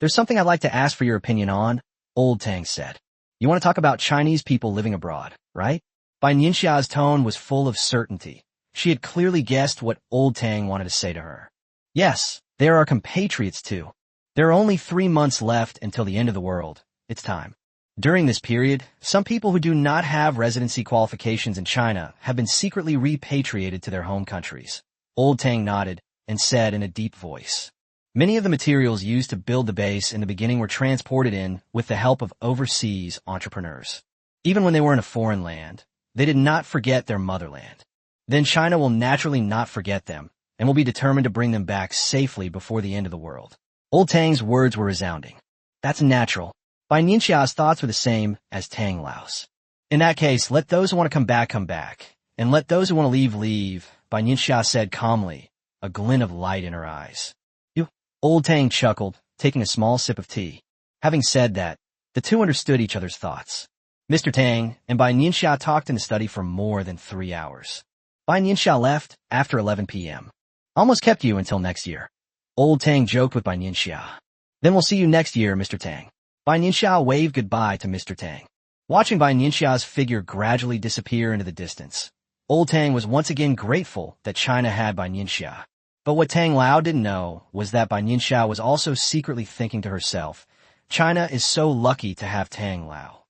There's something I'd like to ask for your opinion on, Old Tang said. You want to talk about Chinese people living abroad, right? Bai Nianxia's tone was full of certainty. She had clearly guessed what Old Tang wanted to say to her. Yes, there are compatriots too. There are only 3 months left until the end of the world. It's time. During this period, some people who do not have residency qualifications in China have been secretly repatriated to their home countries. Old Tang nodded and said in a deep voice. Many of the materials used to build the base in the beginning were transported in with the help of overseas entrepreneurs. Even when they were in a foreign land, they did not forget their motherland. Then China will naturally not forget them and will be determined to bring them back safely before the end of the world. Old Tang's words were resounding. That's natural. Bai Nianxia's thoughts were the same as Tang Lao's. In that case, let those who want to come back, and let those who want to leave, Bai Nianxia said calmly, a glint of light in her eyes. You, Old Tang chuckled, taking a small sip of tea. Having said that, the two understood each other's thoughts. Mr. Tang and Bai Nianxia talked in the study for more than 3 hours. Bai Nianxia left after 11 p.m. Almost kept you until next year. Old Tang joked with Bai Nianxia. Then we'll see you next year, Mr. Tang. Bai Nianxia waved goodbye to Mr. Tang. Watching Bai Nianxia's figure gradually disappear into the distance, Old Tang was once again grateful that China had Bai Nianxia. But what Tang Lao didn't know was that Bai Nianxia was also secretly thinking to herself, China is so lucky to have Tang Lao.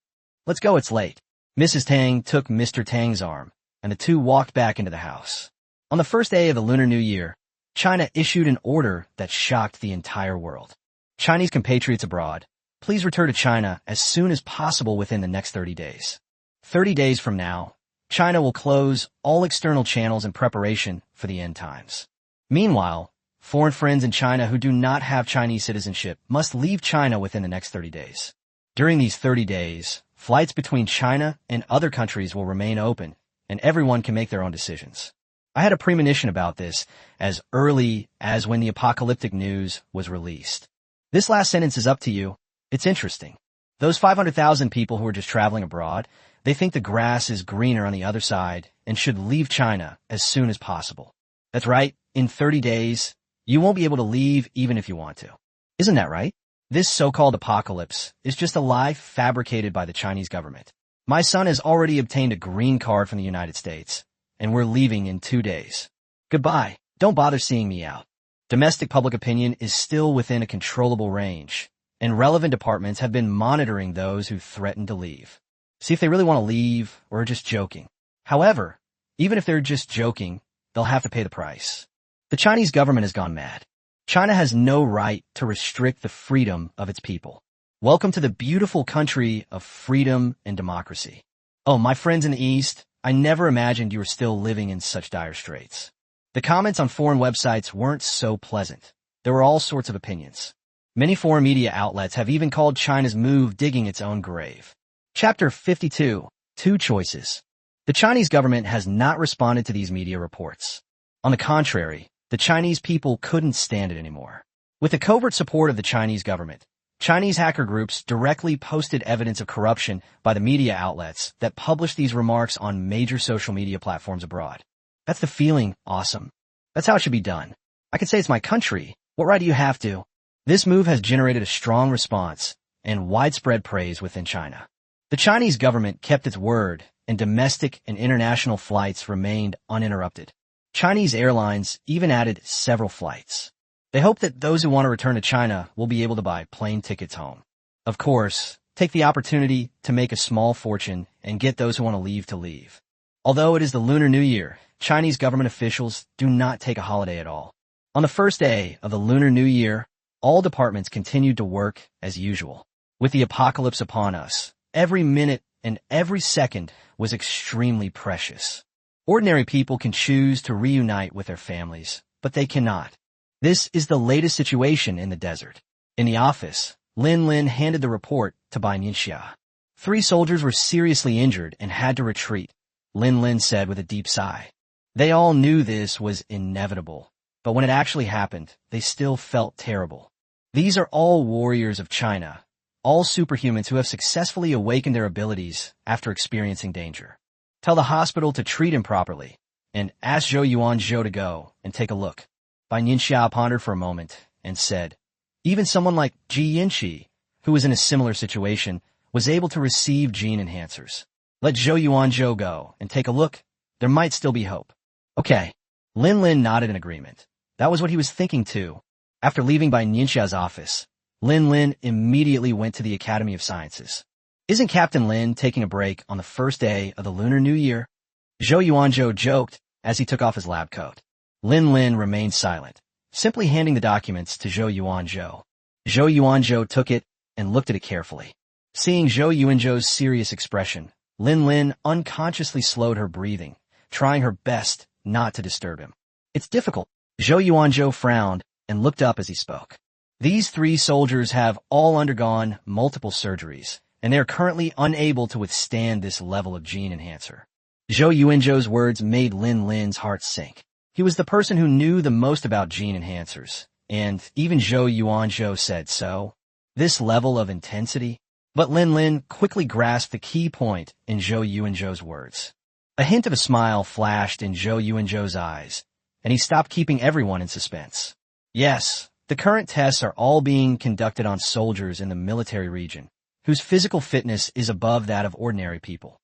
Let's go, it's late. Mrs. Tang took Mr. Tang's arm, and the two walked back into the house. On the first day of the Lunar New Year, China issued an order that shocked the entire world. Chinese compatriots abroad, please return to China as soon as possible within the next 30 days. 30 days from now, China will close all external channels in preparation for the end times. Meanwhile, foreign friends in China who do not have Chinese citizenship must leave China within the next 30 days. During these 30 days, flights between China and other countries will remain open, and everyone can make their own decisions. I had a premonition about this as early as when the apocalyptic news was released. This last sentence is up to you. It's interesting. Those 500,000 people who are just traveling abroad, they think the grass is greener on the other side and should leave China as soon as possible. That's right. In 30 days, you won't be able to leave even if you want to. Isn't that right? This so-called apocalypse is just a lie fabricated by the Chinese government. My son has already obtained a green card from the United States, and we're leaving in 2 days. Goodbye. Don't bother seeing me out. Domestic public opinion is still within a controllable range, and relevant departments have been monitoring those who threaten to leave. See if they really want to leave or are just joking. However, even if they're just joking, they'll have to pay the price. The Chinese government has gone mad. China has no right to restrict the freedom of its people. Welcome to the beautiful country of freedom and democracy. Oh, my friends in the East, I never imagined you were still living in such dire straits. The comments on foreign websites weren't so pleasant. There were all sorts of opinions. Many foreign media outlets have even called China's move digging its own grave. Chapter 52. 2 Choices. The Chinese government has not responded to these media reports. On the contrary, the Chinese people couldn't stand it anymore. With the covert support of the Chinese government, Chinese hacker groups directly posted evidence of corruption by the media outlets that published these remarks on major social media platforms abroad. That's the feeling, awesome. That's how it should be done. I could say it's my country. What right do you have to? This move has generated a strong response and widespread praise within China. The Chinese government kept its word, and domestic and international flights remained uninterrupted. Chinese airlines even added several flights. They hope that those who want to return to China will be able to buy plane tickets home. Of course, take the opportunity to make a small fortune and get those who want to leave. Although it is the Lunar New Year, Chinese government officials do not take a holiday at all. On the first day of the Lunar New Year, all departments continued to work as usual. With the apocalypse upon us, every minute and every second was extremely precious. Ordinary people can choose to reunite with their families, but they cannot. This is the latest situation in the desert. In the office, Lin handed the report to Bai Nianxia. 3 soldiers were seriously injured and had to retreat, Lin said with a deep sigh. They all knew this was inevitable, but when it actually happened, they still felt terrible. These are all warriors of China, all superhumans who have successfully awakened their abilities after experiencing danger. Tell the hospital to treat him properly, and ask Zhou Yuanzhou to go and take a look. Bai Nianxia pondered for a moment and said, even someone like Ji Yinqi, who was in a similar situation, was able to receive gene enhancers. Let Zhou Yuanzhou go and take a look. There might still be hope. Okay. Lin nodded in agreement. That was what he was thinking too. After leaving Bai Nianxia's office, Lin immediately went to the Academy of Sciences. Isn't Captain Lin taking a break on the first day of the Lunar New Year? Zhou Yuanzhou joked as he took off his lab coat. Lin remained silent, simply handing the documents to Zhou Yuanzhou. Zhou Yuanzhou took it and looked at it carefully. Seeing Zhou Yuanzhou's serious expression, Lin unconsciously slowed her breathing, trying her best not to disturb him. It's difficult. Zhou Yuanzhou frowned and looked up as he spoke. These 3 soldiers have all undergone multiple surgeries, and they are currently unable to withstand this level of gene enhancer. Zhou Yuanzhou's words made Lin's heart sink. He was the person who knew the most about gene enhancers, and even Zhou Yuanzhou said so. This level of intensity? But Lin quickly grasped the key point in Zhou Yuanzhou's words. A hint of a smile flashed in Zhou Yuanzhou's eyes, and he stopped keeping everyone in suspense. Yes, the current tests are all being conducted on soldiers in the military region, whose physical fitness is above that of ordinary people.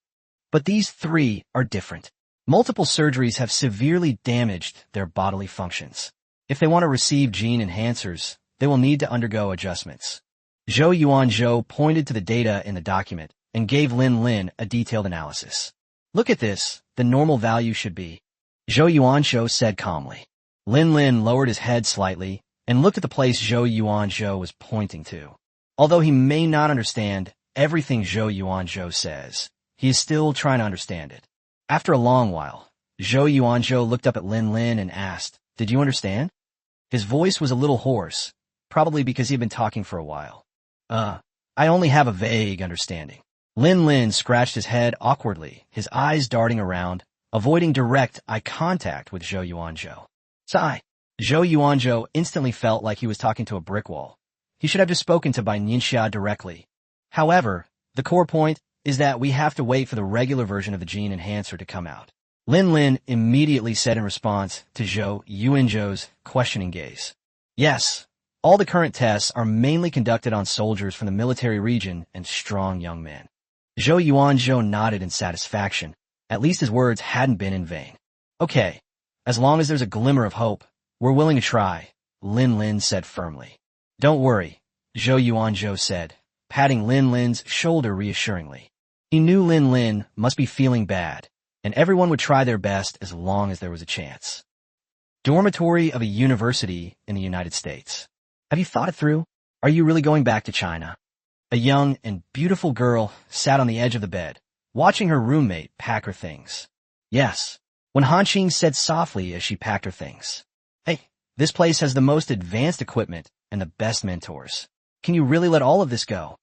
But these 3 are different. Multiple surgeries have severely damaged their bodily functions. If they want to receive gene enhancers, they will need to undergo adjustments. Zhou Yuanzhou pointed to the data in the document and gave Lin a detailed analysis. Look at this, the normal value should be. Zhou Yuanzhou said calmly. Lin lowered his head slightly and looked at the place Zhou Yuanzhou was pointing to. Although he may not understand everything Zhou Yuanzhou says, he is still trying to understand it. After a long while, Zhou Yuanzhou looked up at Lin and asked, "Did you understand?" His voice was a little hoarse, probably because he had been talking for a while. I only have a vague understanding." Lin scratched his head awkwardly, his eyes darting around, avoiding direct eye contact with Zhou Yuanzhou. Sigh. Zhou Yuanzhou instantly felt like he was talking to a brick wall. He should have just spoken to Bai Nianxia directly. However, the core point is that we have to wait for the regular version of the gene enhancer to come out. Lin Lin immediately said in response to Zhou Yuanzhou's questioning gaze. Yes, all the current tests are mainly conducted on soldiers from the military region and strong young men. Zhou Yuanzhou nodded in satisfaction. At least his words hadn't been in vain. Okay, as long as there's a glimmer of hope, we're willing to try, Lin Lin said firmly. Don't worry, Zhou Yuanzhou said, patting Lin Lin's shoulder reassuringly. He knew Lin Lin must be feeling bad, and everyone would try their best as long as there was a chance. Dormitory of a university in the United States. Have you thought it through? Are you really going back to China? A young and beautiful girl sat on the edge of the bed, watching her roommate pack her things. Yes, when Hanqing said softly as she packed her things. Hey, this place has the most advanced equipment and the best mentors. Can you really let all of this go?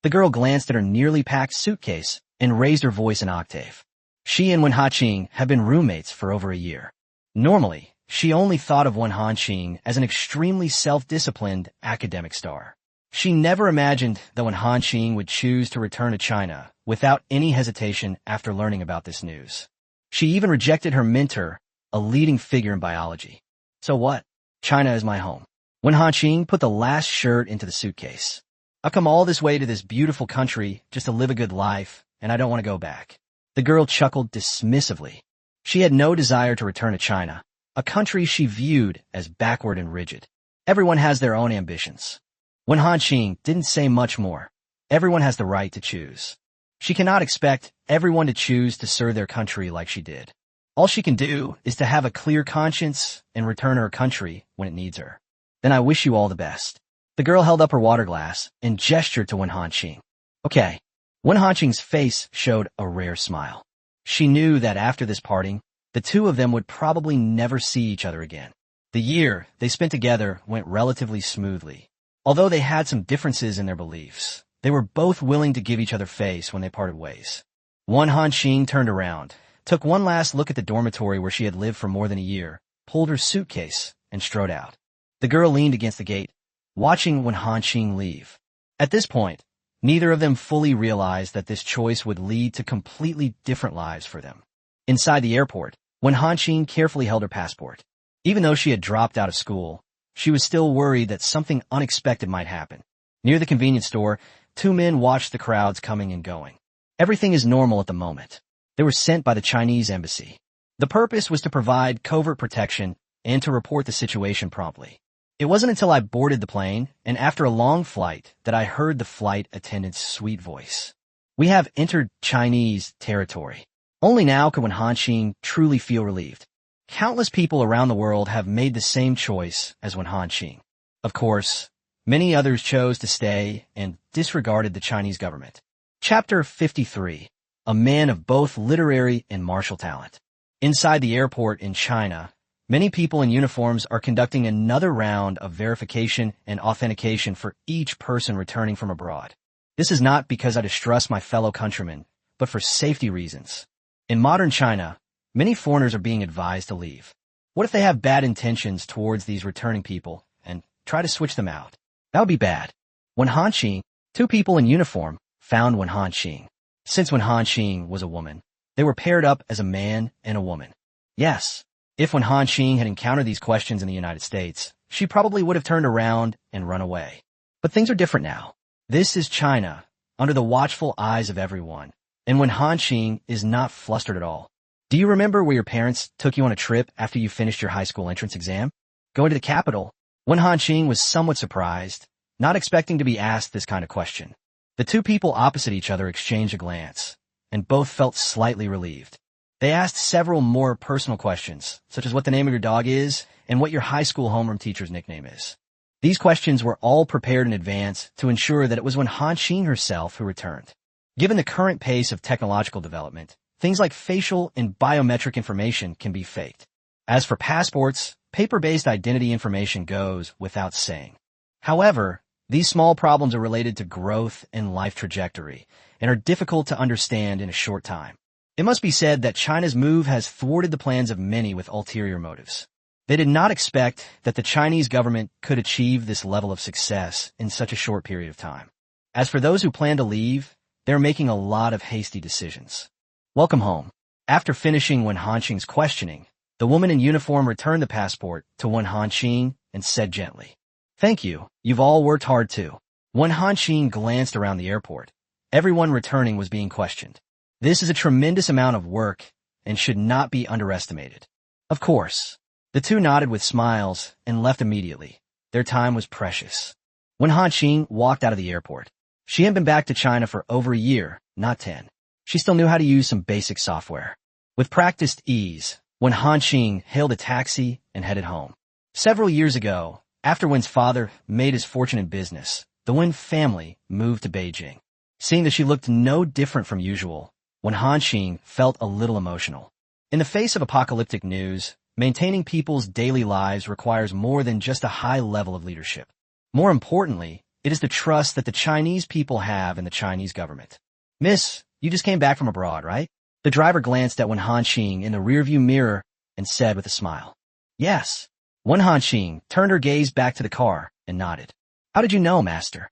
The girl glanced at her nearly packed suitcase and raised her voice an octave. She and Wen Hanqing have been roommates for over a year. Normally, she only thought of Wen Hanqing as an extremely self-disciplined academic star. She never imagined that Wen Hanqing would choose to return to China without any hesitation after learning about this news. She even rejected her mentor, a leading figure in biology. So what? China is my home. Wen Hanqing put the last shirt into the suitcase. I've come all this way to this beautiful country just to live a good life, and I don't want to go back. The girl chuckled dismissively. She had no desire to return to China, a country she viewed as backward and rigid. Everyone has their own ambitions. Wen Hanqing didn't say much more. Everyone has the right to choose. She cannot expect everyone to choose to serve their country like she did. All she can do is to have a clear conscience and return to her country when it needs her. Then I wish you all the best. The girl held up her water glass and gestured to Wen Hanqing. Okay. Wen Hanqing's face showed a rare smile. She knew that after this parting, the two of them would probably never see each other again. The year they spent together went relatively smoothly. Although they had some differences in their beliefs, they were both willing to give each other face when they parted ways. Wen Hanqing turned around, took one last look at the dormitory where she had lived for more than a year, pulled her suitcase, and strode out. The girl leaned against the gate, watching Wen Hanqing leave. At this point, neither of them fully realized that this choice would lead to completely different lives for them. Inside the airport, Wen Hanqing carefully held her passport. Even though she had dropped out of school, she was still worried that something unexpected might happen. Near the convenience store, two men watched the crowds coming and going. Everything is normal at the moment. They were sent by the Chinese embassy. The purpose was to provide covert protection and to report the situation promptly. It wasn't until I boarded the plane and after a long flight that I heard the flight attendant's sweet voice. We have entered Chinese territory. Only now could Wen Hanqing truly feel relieved. Countless people around the world have made the same choice as Wen Hanqing. Of course, many others chose to stay and disregarded the Chinese government. Chapter 53. A man of both literary and martial talent. Inside the airport in China, many people in uniforms are conducting another round of verification and authentication for each person returning from abroad. This is not because I distrust my fellow countrymen, but for safety reasons. In modern China, many foreigners are being advised to leave. What if they have bad intentions towards these returning people and try to switch them out? That would be bad. Wen Hanqing, two people in uniform, found Wen Hanqing. Since Wen Hanqing was a woman, they were paired up as a man and a woman. Yes, if Wen Hanqing had encountered these questions in the United States, she probably would have turned around and run away. But things are different now. This is China, under the watchful eyes of everyone, and Wen Hanqing is not flustered at all. Do you remember where your parents took you on a trip after you finished your high school entrance exam? Going to the capital? Wen Hanqing was somewhat surprised, not expecting to be asked this kind of question. The two people opposite each other exchanged a glance, and both felt slightly relieved. They asked several more personal questions, such as what the name of your dog is and what your high school homeroom teacher's nickname is. These questions were all prepared in advance to ensure that it was Wen Hanqing herself who returned. Given the current pace of technological development, things like facial and biometric information can be faked. As for passports, paper-based identity information goes without saying. However, these small problems are related to growth and life trajectory and are difficult to understand in a short time. It must be said that China's move has thwarted the plans of many with ulterior motives. They did not expect that the Chinese government could achieve this level of success in such a short period of time. As for those who plan to leave, they're making a lot of hasty decisions. Welcome home. After finishing Wen Hanqing's questioning, the woman in uniform returned the passport to Wen Hanqing and said gently, "Thank you, you've all worked hard too." Wen Hanqing glanced around the airport. Everyone returning was being questioned. This is a tremendous amount of work and should not be underestimated. Of course. The two nodded with smiles and left immediately. Their time was precious. Wen Hanqing walked out of the airport. She had been back to China for over a year, not 10. She still knew how to use some basic software. With practiced ease, Wen Hanqing hailed a taxi and headed home. Several years ago, after Wen's father made his fortune in business, the Wen family moved to Beijing. Seeing that she looked no different from usual, Wen Hanqing felt a little emotional. In the face of apocalyptic news, maintaining people's daily lives requires more than just a high level of leadership. More importantly, it is the trust that the Chinese people have in the Chinese government. "Miss, you just came back from abroad, right?" The driver glanced at Wen Hanqing in the rearview mirror and said with a smile, "Yes." Wen Hanqing turned her gaze back to the car and nodded. "How did you know, master?"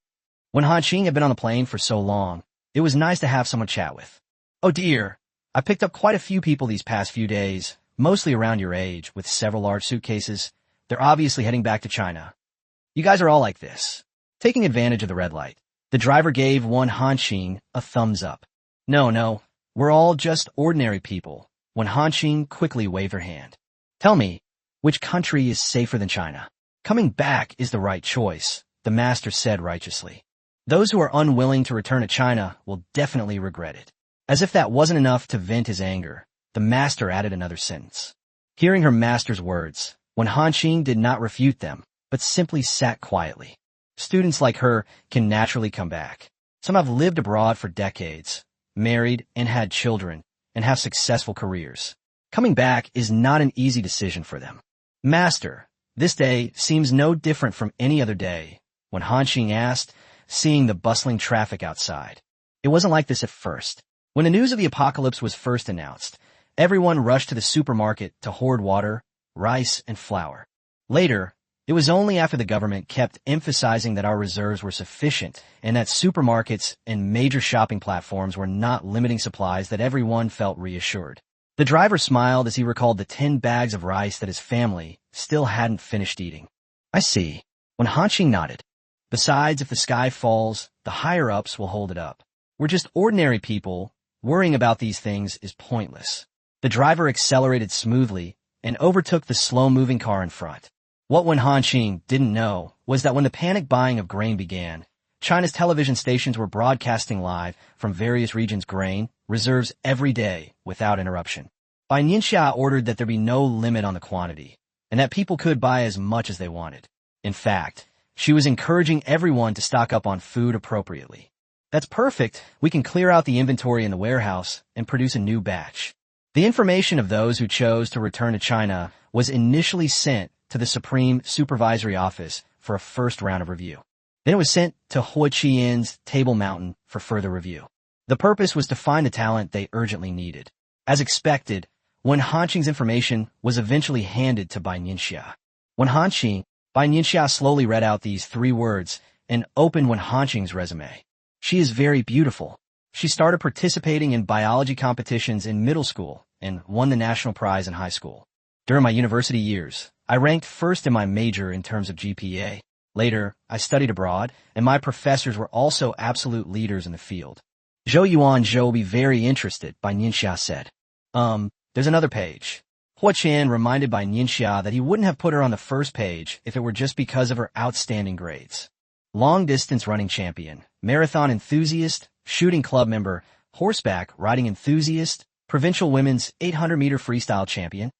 Wen Hanqing had been on the plane for so long, it was nice to have someone chat with. "Oh dear, I picked up quite a few people these past few days, mostly around your age, with several large suitcases. They're obviously heading back to China. You guys are all like this." Taking advantage of the red light, the driver gave Wen Hanqing a thumbs up. No, we're all just ordinary people." Wen Hanqing quickly waved her hand. "Tell me, which country is safer than China?" "Coming back is the right choice," the master said righteously. "Those who are unwilling to return to China will definitely regret it." As if that wasn't enough to vent his anger, the master added another sentence. Hearing her master's words, Wen Hanqing did not refute them, but simply sat quietly. Students like her can naturally come back. Some have lived abroad for decades, married and had children, and have successful careers. Coming back is not an easy decision for them. "Master, this day seems no different from any other day," Wen Hanqing asked, seeing the bustling traffic outside. It wasn't like this at first. When the news of the apocalypse was first announced, everyone rushed to the supermarket to hoard water, rice, and flour. Later, it was only after the government kept emphasizing that our reserves were sufficient and that supermarkets and major shopping platforms were not limiting supplies that everyone felt reassured. The driver smiled as he recalled the 10 bags of rice that his family still hadn't finished eating. "I see." Wen Hanqing nodded. "Besides, if the sky falls, the higher-ups will hold it up. We're just ordinary people. Worrying about these things is pointless." The driver accelerated smoothly and overtook the slow-moving car in front. What Wen Hanqing didn't know was that when the panic buying of grain began, China's television stations were broadcasting live from various regions' grain reserves every day without interruption. Bai Nianxia ordered that there be no limit on the quantity, and that people could buy as much as they wanted. In fact, she was encouraging everyone to stock up on food appropriately. "That's perfect. We can clear out the inventory in the warehouse and produce a new batch." The information of those who chose to return to China was initially sent to the Supreme Supervisory Office for a first round of review. Then it was sent to Ho Chi Minh's Table Mountain for further review. The purpose was to find the talent they urgently needed. As expected, Wen Hanqing's information was eventually handed to Bai Nianxia. Bai Nianxia slowly read out these 3 words and opened Wen Hanqing's resume. "She is very beautiful. She started participating in biology competitions in middle school and won the national prize in high school. During my university years, I ranked first in my major in terms of GPA. Later, I studied abroad, and my professors were also absolute leaders in the field." "Zhou Yuan Zhou will be very interested," Bai Nianxia said. There's another page." Hua Qian reminded Bai Nianxia that he wouldn't have put her on the first page if it were just because of her outstanding grades. Long-distance running champion, marathon enthusiast, shooting club member, horseback riding enthusiast, provincial women's 800-meter freestyle champion.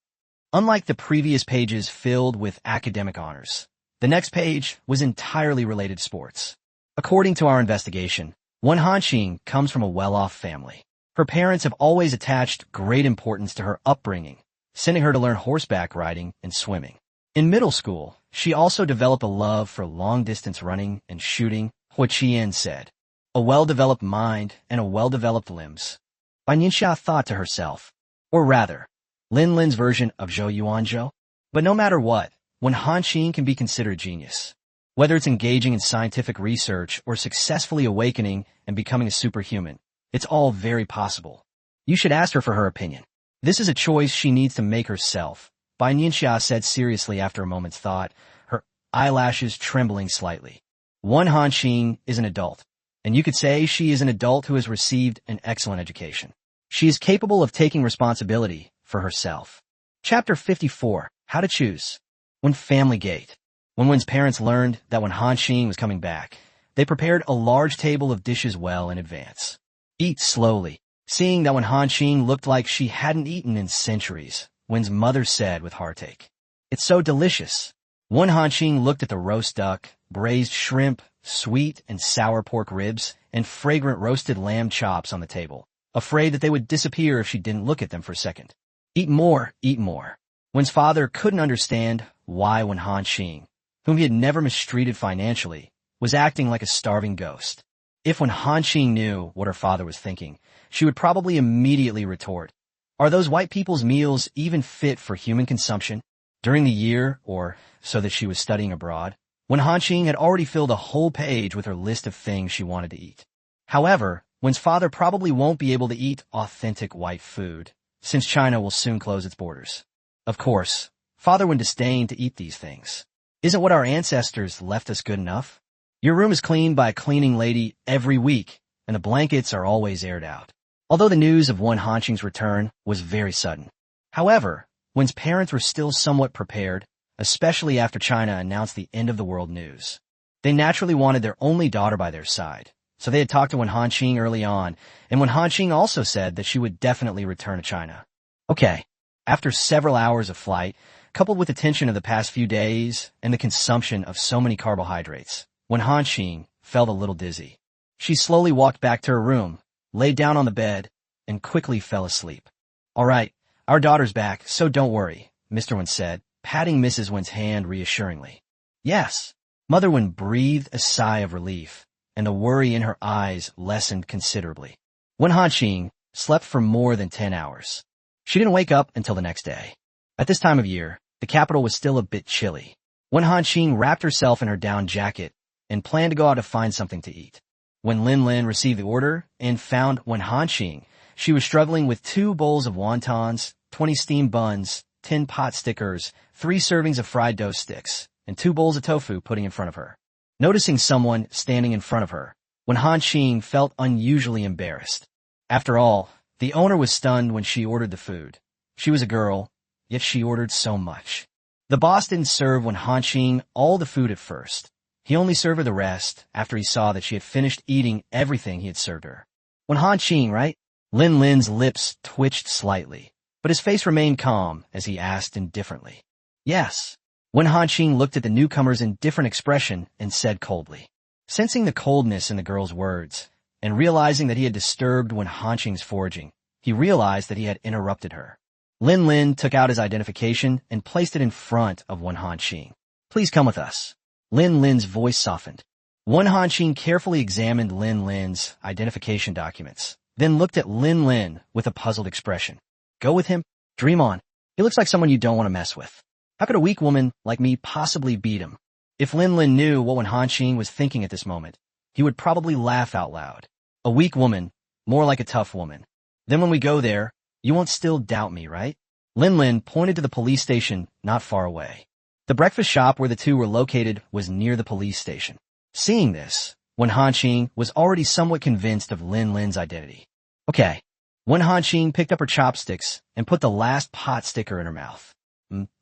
Unlike the previous pages filled with academic honors, the next page was entirely related to sports. According to our investigation, Wen Hanqing comes from a well-off family. Her parents have always attached great importance to her upbringing, sending her to learn horseback riding and swimming. In middle school, she also developed a love for long-distance running and shooting, Hua Qian said. "A well-developed mind and a well-developed limbs." Bai Nianxia thought to herself. Or rather, Lin Lin's version of Zhou Yuanzhou. But no matter what, Wen Hanqing can be considered genius. Whether it's engaging in scientific research or successfully awakening and becoming a superhuman, it's all very possible. You should ask her for her opinion. This is a choice she needs to make herself, Bai Nianxia said seriously after a moment's thought, her eyelashes trembling slightly. Wen Hanqing is an adult, and you could say she is an adult who has received an excellent education. She is capable of taking responsibility for herself. Chapter 54, How to Choose. When Family Gate. When Wen's parents learned that Wen Hanqing was coming back, they prepared a large table of dishes well in advance. Eat slowly. Seeing that Wen Hanqing looked like she hadn't eaten in centuries, Wen's mother said with heartache. It's so delicious. Wen Hanqing looked at the roast duck, braised shrimp, sweet and sour pork ribs, and fragrant roasted lamb chops on the table, afraid that they would disappear if she didn't look at them for a second. Eat more, eat more. Wen's father couldn't understand why Wen Hanqing, whom he had never mistreated financially, was acting like a starving ghost. If Wen Hanqing knew what her father was thinking, she would probably immediately retort, "Are those white people's meals even fit for human consumption?" During the year, or so that she was studying abroad, Wen Hanqing had already filled a whole page with her list of things she wanted to eat. However, Wen's father probably won't be able to eat authentic white food, since China will soon close its borders. Of course, father would disdain to eat these things. Isn't what our ancestors left us good enough? Your room is cleaned by a cleaning lady every week, and the blankets are always aired out. Although the news of Wen Hanqing's return was very sudden. However, Wen's parents were still somewhat prepared, especially after China announced the end of the world news. They naturally wanted their only daughter by their side, so they had talked to Wen Hanqing early on, and Wen Hanqing also said that she would definitely return to China. Okay, after several hours of flight, coupled with the tension of the past few days and the consumption of so many carbohydrates, Wen Hanqing felt a little dizzy. She slowly walked back to her room, laid down on the bed, and quickly fell asleep. All right, our daughter's back, so don't worry, Mr. Wen said, patting Mrs. Wen's hand reassuringly. Yes. Mother Wen breathed a sigh of relief, and the worry in her eyes lessened considerably. Wen Hanqing slept for more than 10 hours. She didn't wake up until the next day. At this time of year, the capital was still a bit chilly. Wen Hanqing wrapped herself in her down jacket and planned to go out to find something to eat. When Lin Lin received the order and found Wen Hanqing, she was struggling with 2 bowls of wontons, 20 steamed buns, 10 pot stickers, 3 servings of fried dough sticks, and 2 bowls of tofu pudding in front of her. Noticing someone standing in front of her, Wen Hanqing felt unusually embarrassed. After all, the owner was stunned when she ordered the food. She was a girl, yet she ordered so much. The boss didn't serve Wen Hanqing all the food at first. He only served her the rest after he saw that she had finished eating everything he had served her. Wen Hanqing, right? Lin Lin's lips twitched slightly, but his face remained calm as he asked indifferently. Yes. Wen Hanqing looked at the newcomer's indifferent expression and said coldly. Sensing the coldness in the girl's words, and realizing that he had disturbed Wen Hanqing's foraging, he realized that he had interrupted her. Lin Lin took out his identification and placed it in front of Wen Hanqing. Please come with us. Lin Lin's voice softened. Wen Hanqing carefully examined Lin Lin's identification documents, then looked at Lin Lin with a puzzled expression. Go with him? Dream on. He looks like someone you don't want to mess with. How could a weak woman like me possibly beat him? If Lin Lin knew what Wen Hanqing was thinking at this moment, he would probably laugh out loud. A weak woman, more like a tough woman. Then when we go there, you won't still doubt me, right? Lin Lin pointed to the police station not far away. The breakfast shop where the two were located was near the police station. Seeing this, Wen Hanqing was already somewhat convinced of Lin Lin's identity. Okay. Wen Hanqing picked up her chopsticks and put the last pot sticker in her mouth.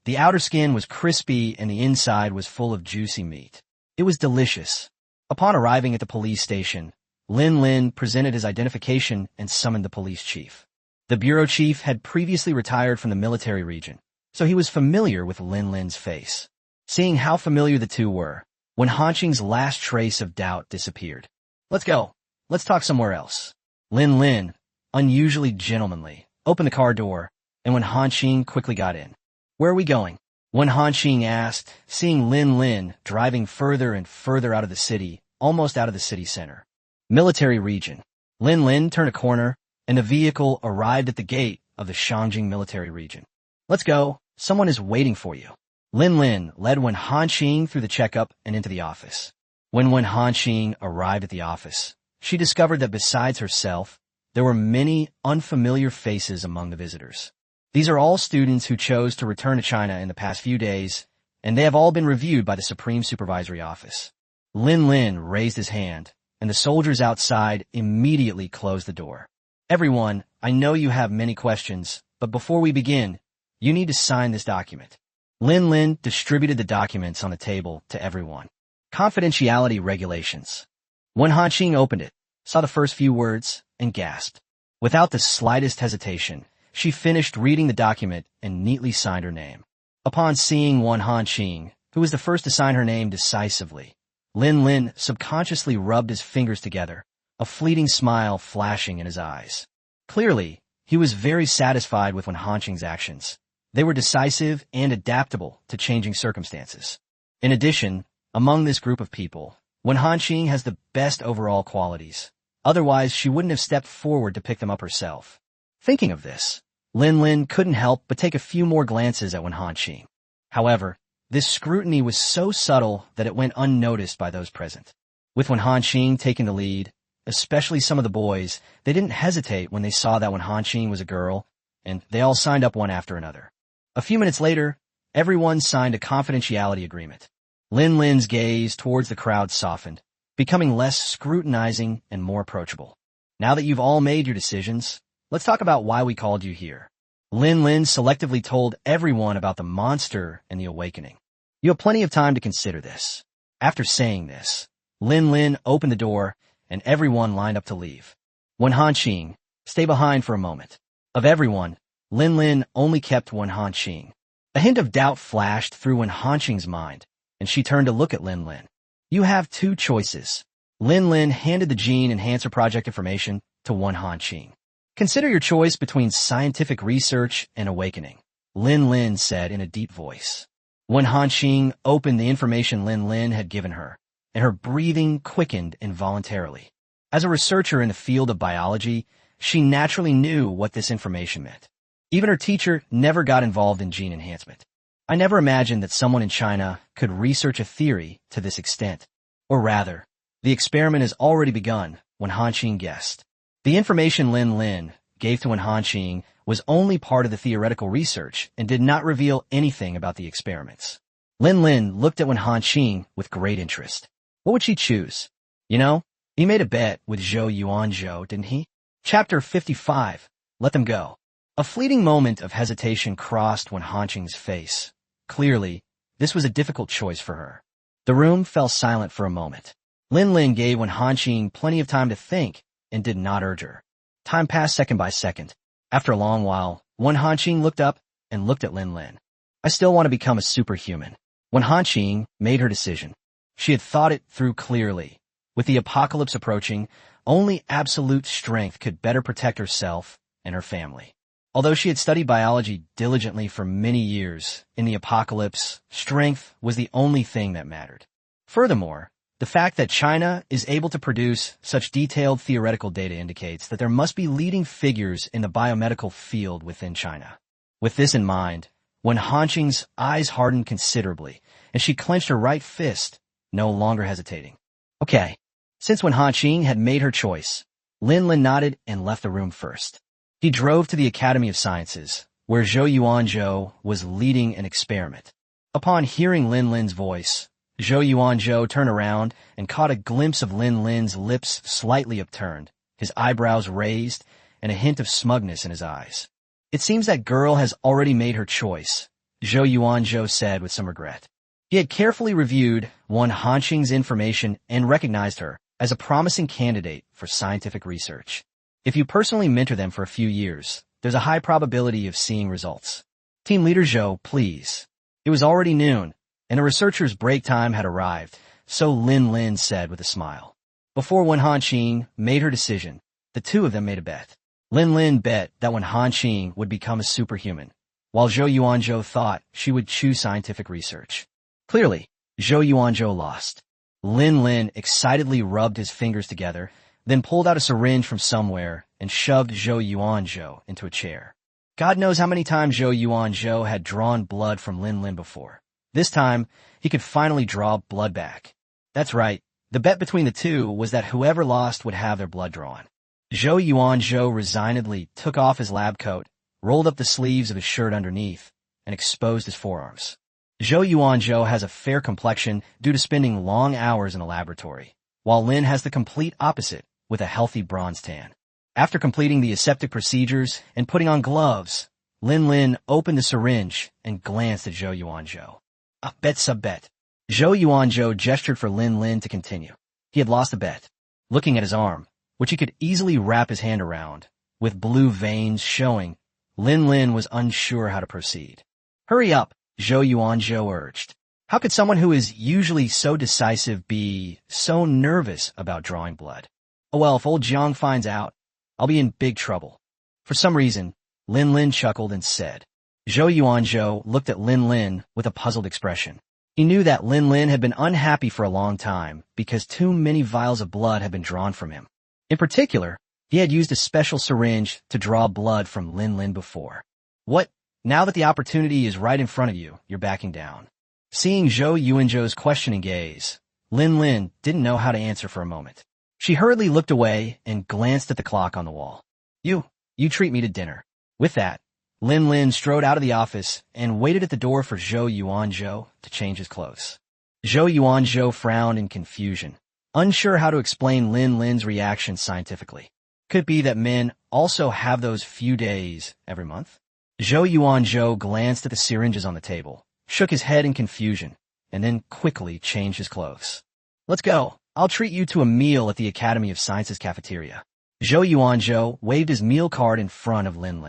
The outer skin was crispy and the inside was full of juicy meat. It was delicious. Upon arriving at the police station, Lin Lin presented his identification and summoned the police chief. The bureau chief had previously retired from the military region, so he was familiar with Lin Lin's face. Seeing how familiar the two were, Wen Hanqing's last trace of doubt disappeared. Let's go. Let's talk somewhere else. Lin Lin, unusually gentlemanly, opened the car door, and Wen Hanqing quickly got in. Where are we going? Wen Hanqing asked, seeing Lin Lin driving further and further out of the city, almost out of the city center. Military region. Lin Lin turned a corner and the vehicle arrived at the gate of the Shangjing military region. "Let's go. Someone is waiting for you." Lin Lin led Wen Hanqing through the checkup and into the office. When Wen Hanqing arrived at the office, she discovered that besides herself, there were many unfamiliar faces among the visitors. These are all students who chose to return to China in the past few days, and they have all been reviewed by the Supreme Supervisory Office. Lin Lin raised his hand, and the soldiers outside immediately closed the door. "Everyone, I know you have many questions, but before we begin, you need to sign this document." Lin Lin distributed the documents on the table to everyone. Confidentiality regulations. Wen Hanqing opened it, saw the first few words, and gasped. Without the slightest hesitation, she finished reading the document and neatly signed her name. Upon seeing Wen Hanqing, who was the first to sign her name decisively, Lin Lin subconsciously rubbed his fingers together, a fleeting smile flashing in his eyes. Clearly, he was very satisfied with Wen Hanqing's actions. They were decisive and adaptable to changing circumstances. In addition, among this group of people, Wen Hanqing has the best overall qualities. Otherwise, she wouldn't have stepped forward to pick them up herself. Thinking of this, Lin Lin couldn't help but take a few more glances at Wen Hanqing. However, this scrutiny was so subtle that it went unnoticed by those present. With Wen Hanqing taking the lead, especially some of the boys, they didn't hesitate when they saw that Wen Hanqing was a girl, and they all signed up one after another. A few minutes later, everyone signed a confidentiality agreement. Lin Lin's gaze towards the crowd softened, becoming less scrutinizing and more approachable. "Now that you've all made your decisions, let's talk about why we called you here." Lin Lin selectively told everyone about the monster and the awakening. "You have plenty of time to consider this." After saying this, Lin Lin opened the door, and everyone lined up to leave. Wen Hanqing, stay behind for a moment. Of everyone, Lin Lin only kept Wen Hanqing. A hint of doubt flashed through Wen Hanqing's mind, and she turned to look at Lin Lin. "You have two choices." Lin Lin handed the Gene Enhancer Project information to Wen Hanqing. "Consider your choice between scientific research and awakening," Lin Lin said in a deep voice. Wen Hanqing opened the information Lin Lin had given her, and her breathing quickened involuntarily. As a researcher in the field of biology, she naturally knew what this information meant. Even her teacher never got involved in gene enhancement. "I never imagined that someone in China could research a theory to this extent. Or rather, the experiment has already begun," Wen Hanqing guessed. The information Lin Lin gave to Wen Hanqing was only part of the theoretical research and did not reveal anything about the experiments. Lin Lin looked at Wen Hanqing with great interest. What would she choose? "You know, he made a bet with Zhou Yuanzhou, didn't he?" Chapter 55. Let them go. A fleeting moment of hesitation crossed Wen Hanqing's face. Clearly, this was a difficult choice for her. The room fell silent for a moment. Lin Lin gave Wen Hanqing plenty of time to think and did not urge her. Time passed second by second. After a long while, Wen Hanqing looked up and looked at Lin Lin. "I still want to become a superhuman." Wen Hanqing made her decision. She had thought it through clearly. With the apocalypse approaching, only absolute strength could better protect herself and her family. Although she had studied biology diligently for many years, in the apocalypse, strength was the only thing that mattered. Furthermore, the fact that China is able to produce such detailed theoretical data indicates that there must be leading figures in the biomedical field within China. With this in mind, Wen Hanqing's eyes hardened considerably, and she clenched her right fist, no longer hesitating. "Okay." Since Wen Hanqing had made her choice, Lin Lin nodded and left the room first. He drove to the Academy of Sciences, where Zhou Yuanzhou was leading an experiment. Upon hearing Lin Lin's voice, Zhou Yuanzhou turned around and caught a glimpse of Lin Lin's lips slightly upturned, his eyebrows raised, and a hint of smugness in his eyes. "It seems that girl has already made her choice," Zhou Yuanzhou said with some regret. He had carefully reviewed Wen Hanqing's information and recognized her as a promising candidate for scientific research. If you personally mentor them for a few years, there's a high probability of seeing results. "Team leader Zhou, please." It was already noon, and the researchers' break time had arrived, so Lin Lin said with a smile. Before Wen Hanqing made her decision, the two of them made a bet. Lin Lin bet that Wen Hanqing would become a superhuman, while Zhou Yuanzhou thought she would choose scientific research. Clearly, Zhou Yuanzhou lost. Lin Lin excitedly rubbed his fingers together, then pulled out a syringe from somewhere and shoved Zhou Yuanzhou into a chair. God knows how many times Zhou Yuanzhou had drawn blood from Lin Lin before. This time, he could finally draw blood back. That's right, the bet between the two was that whoever lost would have their blood drawn. Zhou Yuanzhou resignedly took off his lab coat, rolled up the sleeves of his shirt underneath, and exposed his forearms. Zhou Yuanzhou has a fair complexion due to spending long hours in a laboratory, while Lin has the complete opposite with a healthy bronze tan. After completing the aseptic procedures and putting on gloves, Lin opened the syringe and glanced at Zhou Yuanzhou. A bet sub bet. Zhou Yuanzhou gestured for Lin to continue. He had lost a bet. Looking at his arm, which he could easily wrap his hand around, with blue veins showing, Lin was unsure how to proceed. Hurry up, Zhou Yuanzhou urged. How could someone who is usually so decisive be so nervous about drawing blood? Oh well, if old Jiang finds out, I'll be in big trouble. For some reason, Lin chuckled and said. Zhou Yuanzhou looked at Lin with a puzzled expression. He knew that Lin had been unhappy for a long time because too many vials of blood had been drawn from him. In particular, he had used a special syringe to draw blood from Lin before. What? Now that the opportunity is right in front of you, you're backing down. Seeing Zhou Yuanzhou's questioning gaze, Lin didn't know how to answer for a moment. She hurriedly looked away and glanced at the clock on the wall. You treat me to dinner. With that, Lin strode out of the office and waited at the door for Zhou Yuanzhou to change his clothes. Zhou Yuanzhou frowned in confusion, unsure how to explain Lin's reaction scientifically. Could it be that men also have those few days every month? Zhou Yuanzhou glanced at the syringes on the table, shook his head in confusion, and then quickly changed his clothes. Let's go. I'll treat you to a meal at the Academy of Sciences cafeteria. Zhou Yuanzhou waved his meal card in front of Lin.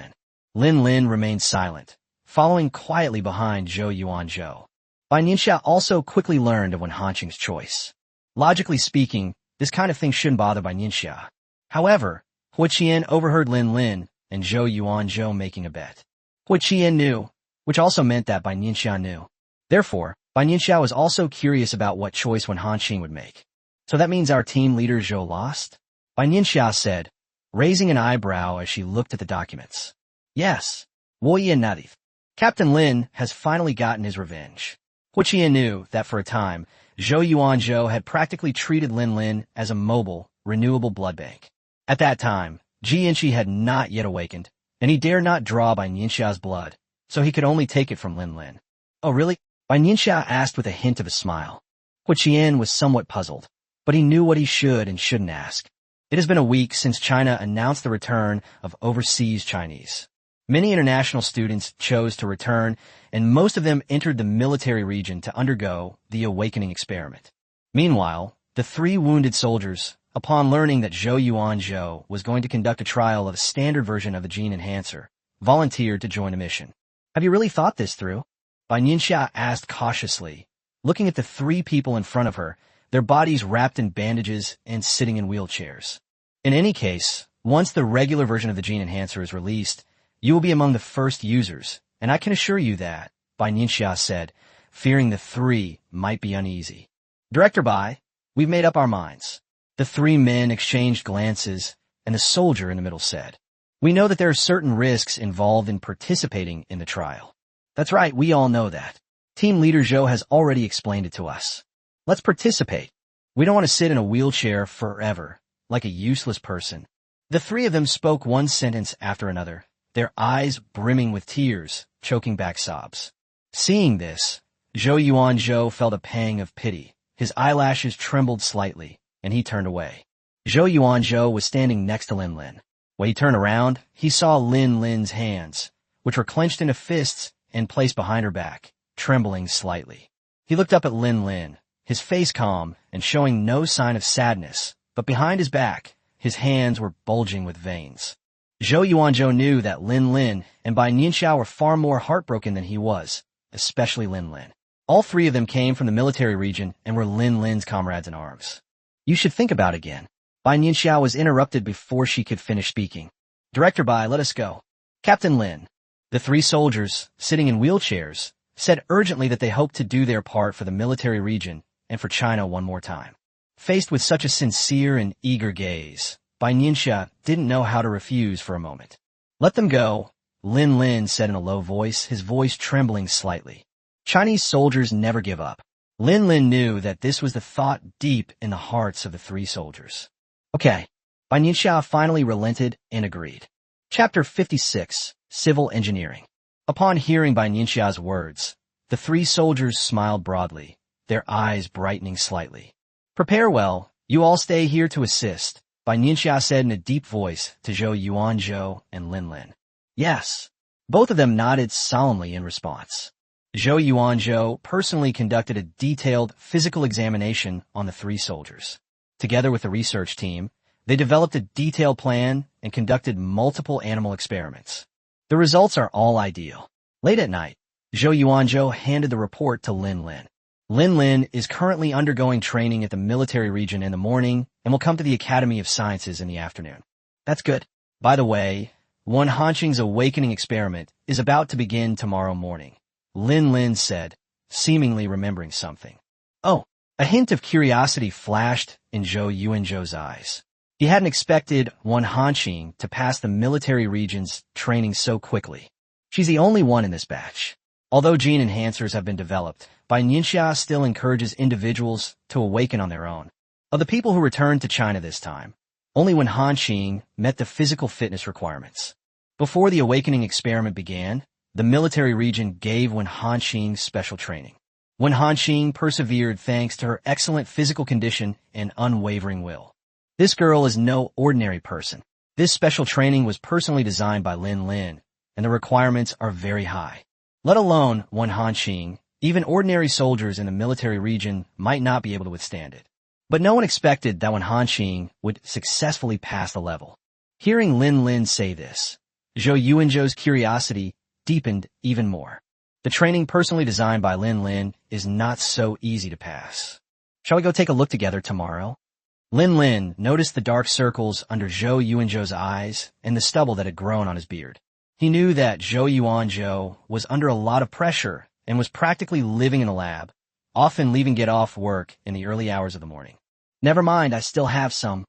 Lin remained silent, following quietly behind Zhou Yuanzhou. Bai Nianxia also quickly learned of Wen Hanqing's choice. Logically speaking, this kind of thing shouldn't bother Bai Nianxia. However, Hui Qian overheard Lin and Zhou Yuanzhou making a bet. Hui Qian knew, which also meant that Bai Nianxia knew. Therefore, Bai Nianxia was also curious about what choice Wen Hanqing would make. So that means our team leader Zhou lost? Bai Nianxia said, raising an eyebrow as she looked at the documents. Yes, Woye Nadif. Captain Lin has finally gotten his revenge. Hui Qian knew that for a time, Zhou Yuanzhou had practically treated Lin as a mobile, renewable blood bank. At that time, Ji Yanqi had not yet awakened, and he dared not draw Bai Nianxia's blood, so he could only take it from Lin. Oh really? Bai Nianxia asked with a hint of a smile. Hui Qian was somewhat puzzled, but he knew what he should and shouldn't ask. It has been a week since China announced the return of overseas Chinese. Many international students chose to return, and most of them entered the military region to undergo the awakening experiment. Meanwhile, the 3 wounded soldiers, upon learning that Zhou Yuanzhou was going to conduct a trial of a standard version of the gene enhancer, volunteered to join the mission. Have you really thought this through? Bai Nianxia asked cautiously, looking at the 3 people in front of her, their bodies wrapped in bandages and sitting in wheelchairs. In any case, once the regular version of the gene enhancer is released, you will be among the first users, and I can assure you that, Bai Nianxia said, fearing the 3 might be uneasy. Director Bai, we've made up our minds. The 3 men exchanged glances, and the soldier in the middle said, we know that there are certain risks involved in participating in the trial. That's right, we all know that. Team leader Zhou has already explained it to us. Let's participate. We don't want to sit in a wheelchair forever, like a useless person. The 3 of them spoke one sentence after another, their eyes brimming with tears, choking back sobs. Seeing this, Zhou Yuanzhou felt a pang of pity. His eyelashes trembled slightly, and he turned away. Zhou Yuanzhou was standing next to Lin. When he turned around, he saw Lin's hands, which were clenched into fists and placed behind her back, trembling slightly. He looked up at Lin, his face calm and showing no sign of sadness, but behind his back, his hands were bulging with veins. Zhou Yuanzhou knew that Lin and Bai Nianxia were far more heartbroken than he was, especially Lin. All 3 of them came from the military region and were Lin's comrades in arms. You should think about it again. Bai Nianxia was interrupted before she could finish speaking. Director Bai, let us go. Captain Lin. The 3 soldiers, sitting in wheelchairs, said urgently that they hoped to do their part for the military region and for China one more time. Faced with such a sincere and eager gaze, Bai Nianxia didn't know how to refuse for a moment. Let them go, Lin Lin said in a low voice, his voice trembling slightly. Chinese soldiers never give up. Lin Lin knew that this was the thought deep in the hearts of the three soldiers. Okay. Bai Nianxia finally relented and agreed. Chapter 56, Civil Engineering. Upon hearing Bai Nianxia's words, the three soldiers smiled broadly, their eyes brightening slightly. Prepare well, you all stay here to assist, Bai Nianxia said in a deep voice to Zhou Yuanzhou and Lin Lin. Yes. Both of them nodded solemnly in response. Zhou Yuanzhou personally conducted a detailed physical examination on the three soldiers. Together with the research team, they developed a detailed plan and conducted multiple animal experiments. The results are all ideal. Late at night, Zhou Yuanzhou handed the report to Lin Lin. Lin Lin is currently undergoing training at the military region in the morning and will come to the Academy of Sciences in the afternoon. That's good. By the way, Wen Hanqing's awakening experiment is about to begin tomorrow morning, Lin Lin said, seemingly remembering something. Oh, a hint of curiosity flashed in Zhou Yuanzhou's eyes. He hadn't expected Wen Hanqing to pass the military region's training so quickly. She's the only one in this batch. Although gene enhancers have been developed, Bai Nianxia still encourages individuals to awaken on their own. Of the people who returned to China this time, only Wen Hanqing met the physical fitness requirements. Before the awakening experiment began, the military region gave Wen Hanqing special training. Wen Hanqing persevered thanks to her excellent physical condition and unwavering will. This girl is no ordinary person. This special training was personally designed by Lin Lin, and the requirements are very high. Let alone Wen Hanqing, even ordinary soldiers in the military region might not be able to withstand it. But no one expected that Wen Hanqing would successfully pass the level. Hearing Lin Lin say this, Zhou Yuanzhou's curiosity deepened even more. The training personally designed by Lin Lin is not so easy to pass. Shall we go take a look together tomorrow? Lin Lin noticed the dark circles under Zhou Yuanzhou's eyes and the stubble that had grown on his beard. He knew that Zhou Yuanzhou was under a lot of pressure and was practically living in a lab, often leaving get off work in the early hours of the morning. Never mind, I still have some.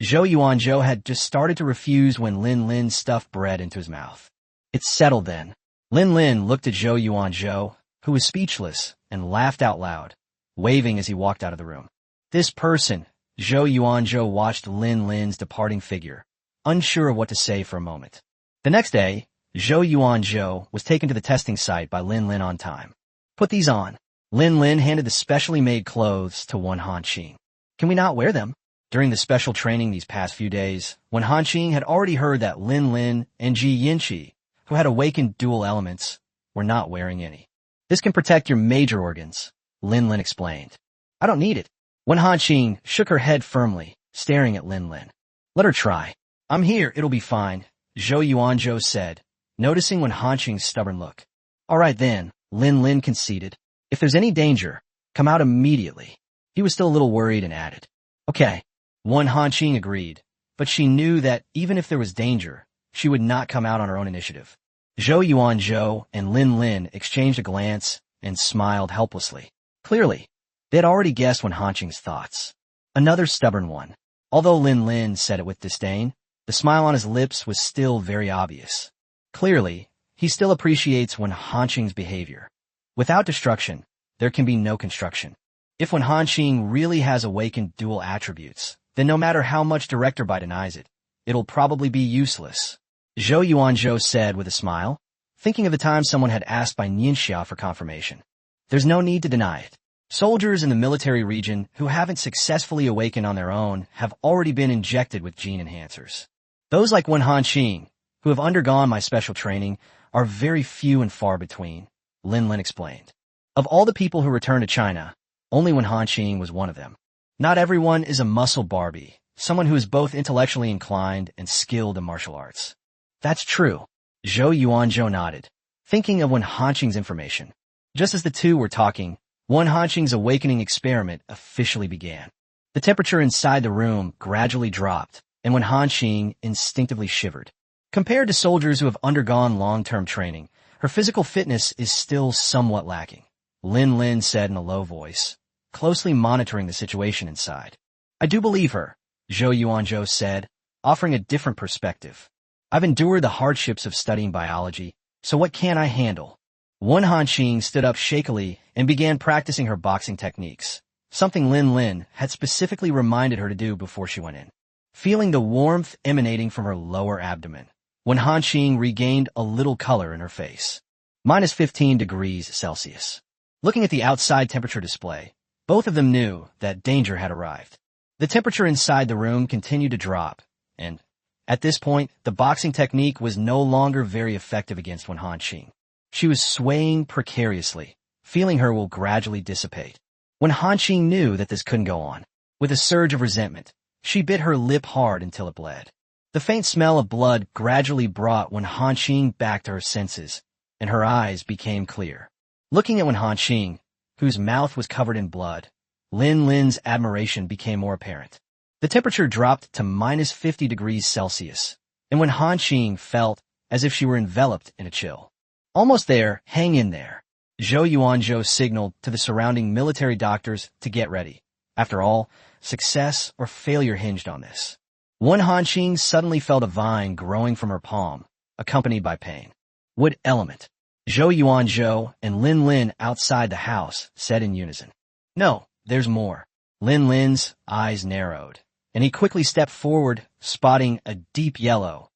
Zhou Yuanzhou had just started to refuse when Lin Lin stuffed bread into his mouth. It's settled then. Lin Lin looked at Zhou Yuanzhou, who was speechless, and laughed out loud, waving as he walked out of the room. This person, Zhou Yuanzhou watched Lin Lin's departing figure, unsure of what to say for a moment. The next day, Zhou Yuanzhou was taken to the testing site by Lin Lin on time. Put these on. Lin Lin handed the specially made clothes to Wen Hanqing. Can we not wear them? During the special training these past few days, Wen Hanqing had already heard that Lin Lin and Ji Yinqi, who had awakened dual elements, were not wearing any. This can protect your major organs, Lin Lin explained. I don't need it. Wen Hanqing shook her head firmly, staring at Lin Lin. Let her try. I'm here, it'll be fine, Zhou Yuanzhou said, noticing Wen Hanqing's stubborn look. All right then, Lin Lin conceded. If there's any danger, come out immediately. He was still a little worried and added. Okay. Wen Hanqing agreed, but she knew that even if there was danger, she would not come out on her own initiative. Zhou Yuanzhou and Lin Lin exchanged a glance and smiled helplessly. Clearly, they had already guessed Wen Hanqing's thoughts. Another stubborn one. Although Lin Lin said it with disdain, the smile on his lips was still very obvious. Clearly, he still appreciates Wen Hanqing's behavior. Without destruction, there can be no construction. If Wen Hanqing really has awakened dual attributes, then no matter how much Director Bai denies it, it'll probably be useless. Zhou Yuanzhou said with a smile, thinking of the time someone had asked Bai Nianxia for confirmation. There's no need to deny it. Soldiers in the military region who haven't successfully awakened on their own have already been injected with gene enhancers. Those like Wen Hanqing, who have undergone my special training, are very few and far between, Lin Lin explained. Of all the people who returned to China, only Wen Hanqing was one of them. Not everyone is a muscle Barbie, someone who is both intellectually inclined and skilled in martial arts. That's true. Zhou Yuanzhou nodded, thinking of Wen Hanqing's information. Just as the two were talking, Wen Hanqing's awakening experiment officially began. The temperature inside the room gradually dropped, and Wen Hanqing instinctively shivered. Compared to soldiers who have undergone long-term training, her physical fitness is still somewhat lacking, Lin Lin said in a low voice, closely monitoring the situation inside. I do believe her, Zhou Yuanzhou said, offering a different perspective. I've endured the hardships of studying biology, so what can I handle? Wen Hanqing stood up shakily and began practicing her boxing techniques, something Lin Lin had specifically reminded her to do before she went in. Feeling the warmth emanating from her lower abdomen, Wen Hanqing regained a little color in her face. Minus 15 degrees Celsius. Looking at the outside temperature display, both of them knew that danger had arrived. The temperature inside the room continued to drop, and at this point, the boxing technique was no longer very effective against Wen Hanqing. She was swaying precariously, feeling her will gradually dissipate. Wen Hanqing knew that this couldn't go on. With a surge of resentment, she bit her lip hard until it bled. The faint smell of blood gradually brought Wen Hanqing back to her senses, and her eyes became clear. Looking at Wen Hanqing, whose mouth was covered in blood, Lin Lin's admiration became more apparent. The temperature dropped to minus 50 degrees Celsius, and Wen Hanqing felt as if she were enveloped in a chill. Almost there, hang in there. Zhou Yuanzhou signaled to the surrounding military doctors to get ready. After all, success or failure hinged on this. Wen Hanqing suddenly felt a vine growing from her palm, accompanied by pain. Wood element. Zhou Yuanzhou and Lin Lin outside the house said in unison. No, there's more. Lin Lin's eyes narrowed, and he quickly stepped forward, spotting a deep yellow,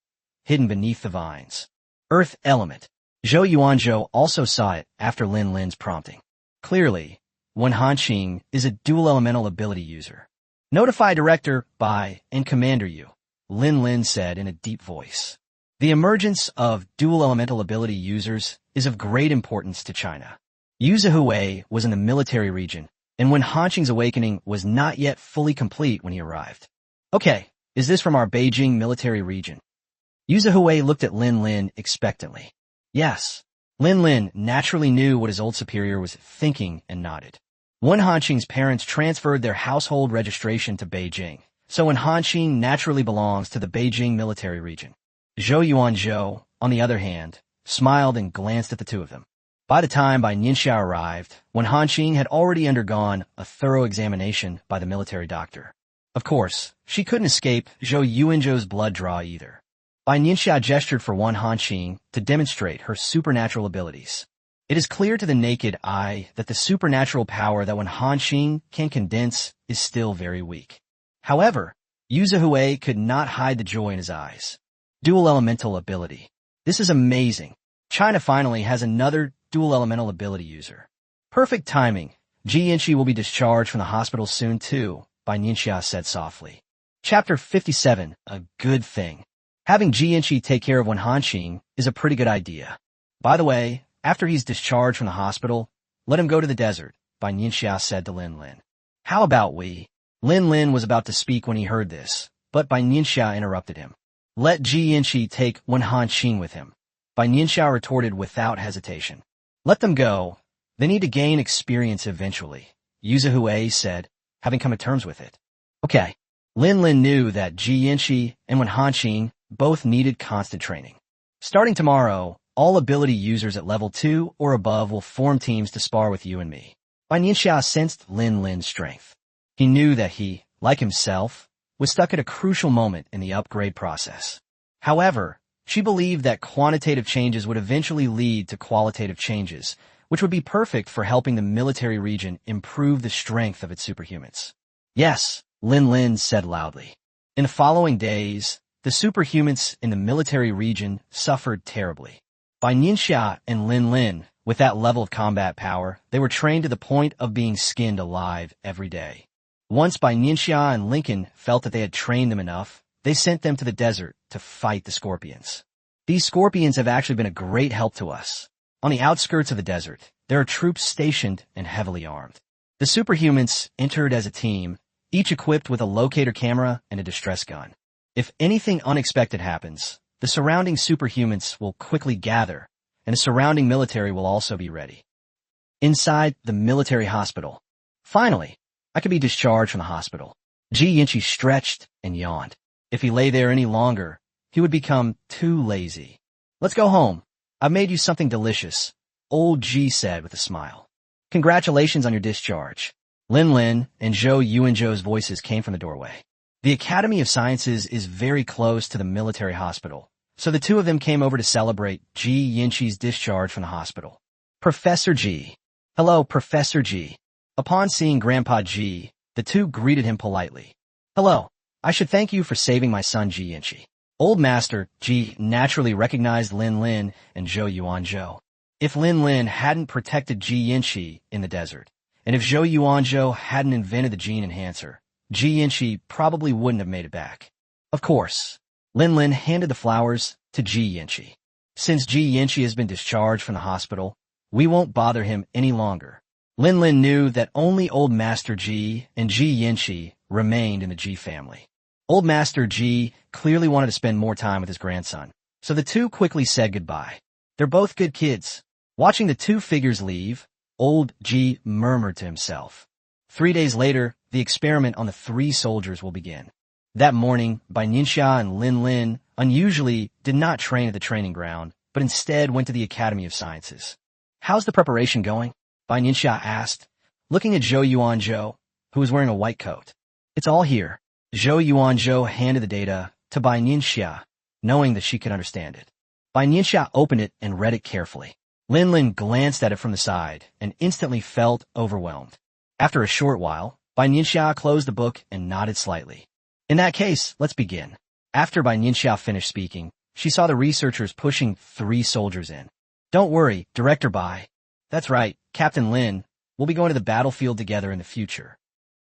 hidden beneath the vines. Earth element. Zhou Yuanzhou also saw it after Lin Lin's prompting. Clearly, Wen Hanqing is a dual elemental ability user. Notify Director Bai and Commander Yu, Lin Lin said in a deep voice. The emergence of dual elemental ability users is of great importance to China. Yu Zihui was in the military region, and Wen Hanqing's awakening was not yet fully complete when he arrived. Okay, is this from our Beijing military region? Yu Zihui looked at Lin Lin expectantly. Yes. Lin Lin naturally knew what his old superior was thinking and nodded. Wen Hanqing's parents transferred their household registration to Beijing, so Wen Hanqing naturally belongs to the Beijing military region. Zhou Yuanzhou, on the other hand, smiled and glanced at the two of them. By the time Bai Nianxia arrived, Wen Hanqing had already undergone a thorough examination by the military doctor. Of course, she couldn't escape Zhou Yuanzhou's blood draw either. Bai Nianxia gestured for Wen Hanqing to demonstrate her supernatural abilities. It is clear to the naked eye that the supernatural power that Wen Hanqing can condense is still very weak. However, Yu Zihui could not hide the joy in his eyes. Dual elemental ability. This is amazing. China finally has another dual elemental ability user. Perfect timing. Ji Yanqi will be discharged from the hospital soon too, Bai Nianxia said softly. Chapter 57, a good thing. Having Ji Yanqi take care of Wen Hanqing is a pretty good idea. By the way, after he's discharged from the hospital, let him go to the desert, Bai Nianxia said to Lin Lin. How about we? Lin Lin was about to speak when he heard this, but Bai Nianxia interrupted him. Let Ji Yanqi take Wen Hanqing with him. Bai Nianxia retorted without hesitation. Let them go. They need to gain experience eventually, Yu Zihui said, having come to terms with it. Okay. Lin Lin knew that Ji Yanqi and Wen Hanqing both needed constant training. Starting tomorrow, all ability users at level 2 or above will form teams to spar with you and me. Bai Nianxia sensed Lin Lin's strength. He knew that he, like himself, was stuck at a crucial moment in the upgrade process. However, she believed that quantitative changes would eventually lead to qualitative changes, which would be perfect for helping the military region improve the strength of its superhumans. Yes, Lin Lin said loudly. In the following days, the superhumans in the military region suffered terribly. Bai Nianxia and Lin Lin, with that level of combat power, they were trained to the point of being skinned alive every day. Once Bai Nianxia and Lincoln felt that they had trained them enough, they sent them to the desert to fight the scorpions. These scorpions have actually been a great help to us. On the outskirts of the desert, there are troops stationed and heavily armed. The superhumans entered as a team, each equipped with a locator camera and a distress gun. If anything unexpected happens, the surrounding superhumans will quickly gather, and the surrounding military will also be ready. Inside the military hospital. Finally, I could be discharged from the hospital. Ji Yanqi stretched and yawned. If he lay there any longer, he would become too lazy. Let's go home. I've made you something delicious, old Ji said with a smile. Congratulations on your discharge. Lin Lin and Zhou Yuanzhou's voices came from the doorway. The Academy of Sciences is very close to the military hospital, so the two of them came over to celebrate Ji Yinqi's discharge from the hospital. Professor Ji. Hello, Professor Ji. Upon seeing Grandpa Ji, the two greeted him politely. Hello. I should thank you for saving my son Ji Yinqi. Old Master Ji naturally recognized Lin Lin and Zhou Yuanzhou. If Lin Lin hadn't protected Ji Yinqi in the desert, and if Zhou Yuanzhou hadn't invented the gene enhancer, Ji Yinqi probably wouldn't have made it back. Of course, Lin Lin handed the flowers to Ji Yinqi. Since Ji Yinqi has been discharged from the hospital, we won't bother him any longer. Lin Lin knew that only Old Master Ji and Ji Yinqi remained in the Ji family. Old Master Ji clearly wanted to spend more time with his grandson, so the two quickly said goodbye. They're both good kids. Watching the two figures leave, Old Ji murmured to himself. 3 days later, the experiment on the 3 soldiers will begin. That morning, Bai Nianxia and Lin Lin unusually did not train at the training ground, but instead went to the Academy of Sciences. How's the preparation going? Bai Nianxia asked, looking at Zhou Yuanzhou, who was wearing a white coat. It's all here. Zhou Yuanzhou handed the data to Bai Nianxia, knowing that she could understand it. Bai Nianxia opened it and read it carefully. Lin Lin glanced at it from the side and instantly felt overwhelmed. After a short while, Bai Nianxia closed the book and nodded slightly. In that case, let's begin. After Bai Nianxia finished speaking, she saw the researchers pushing 3 soldiers in. Don't worry, Director Bai. That's right, Captain Lin. We'll be going to the battlefield together in the future.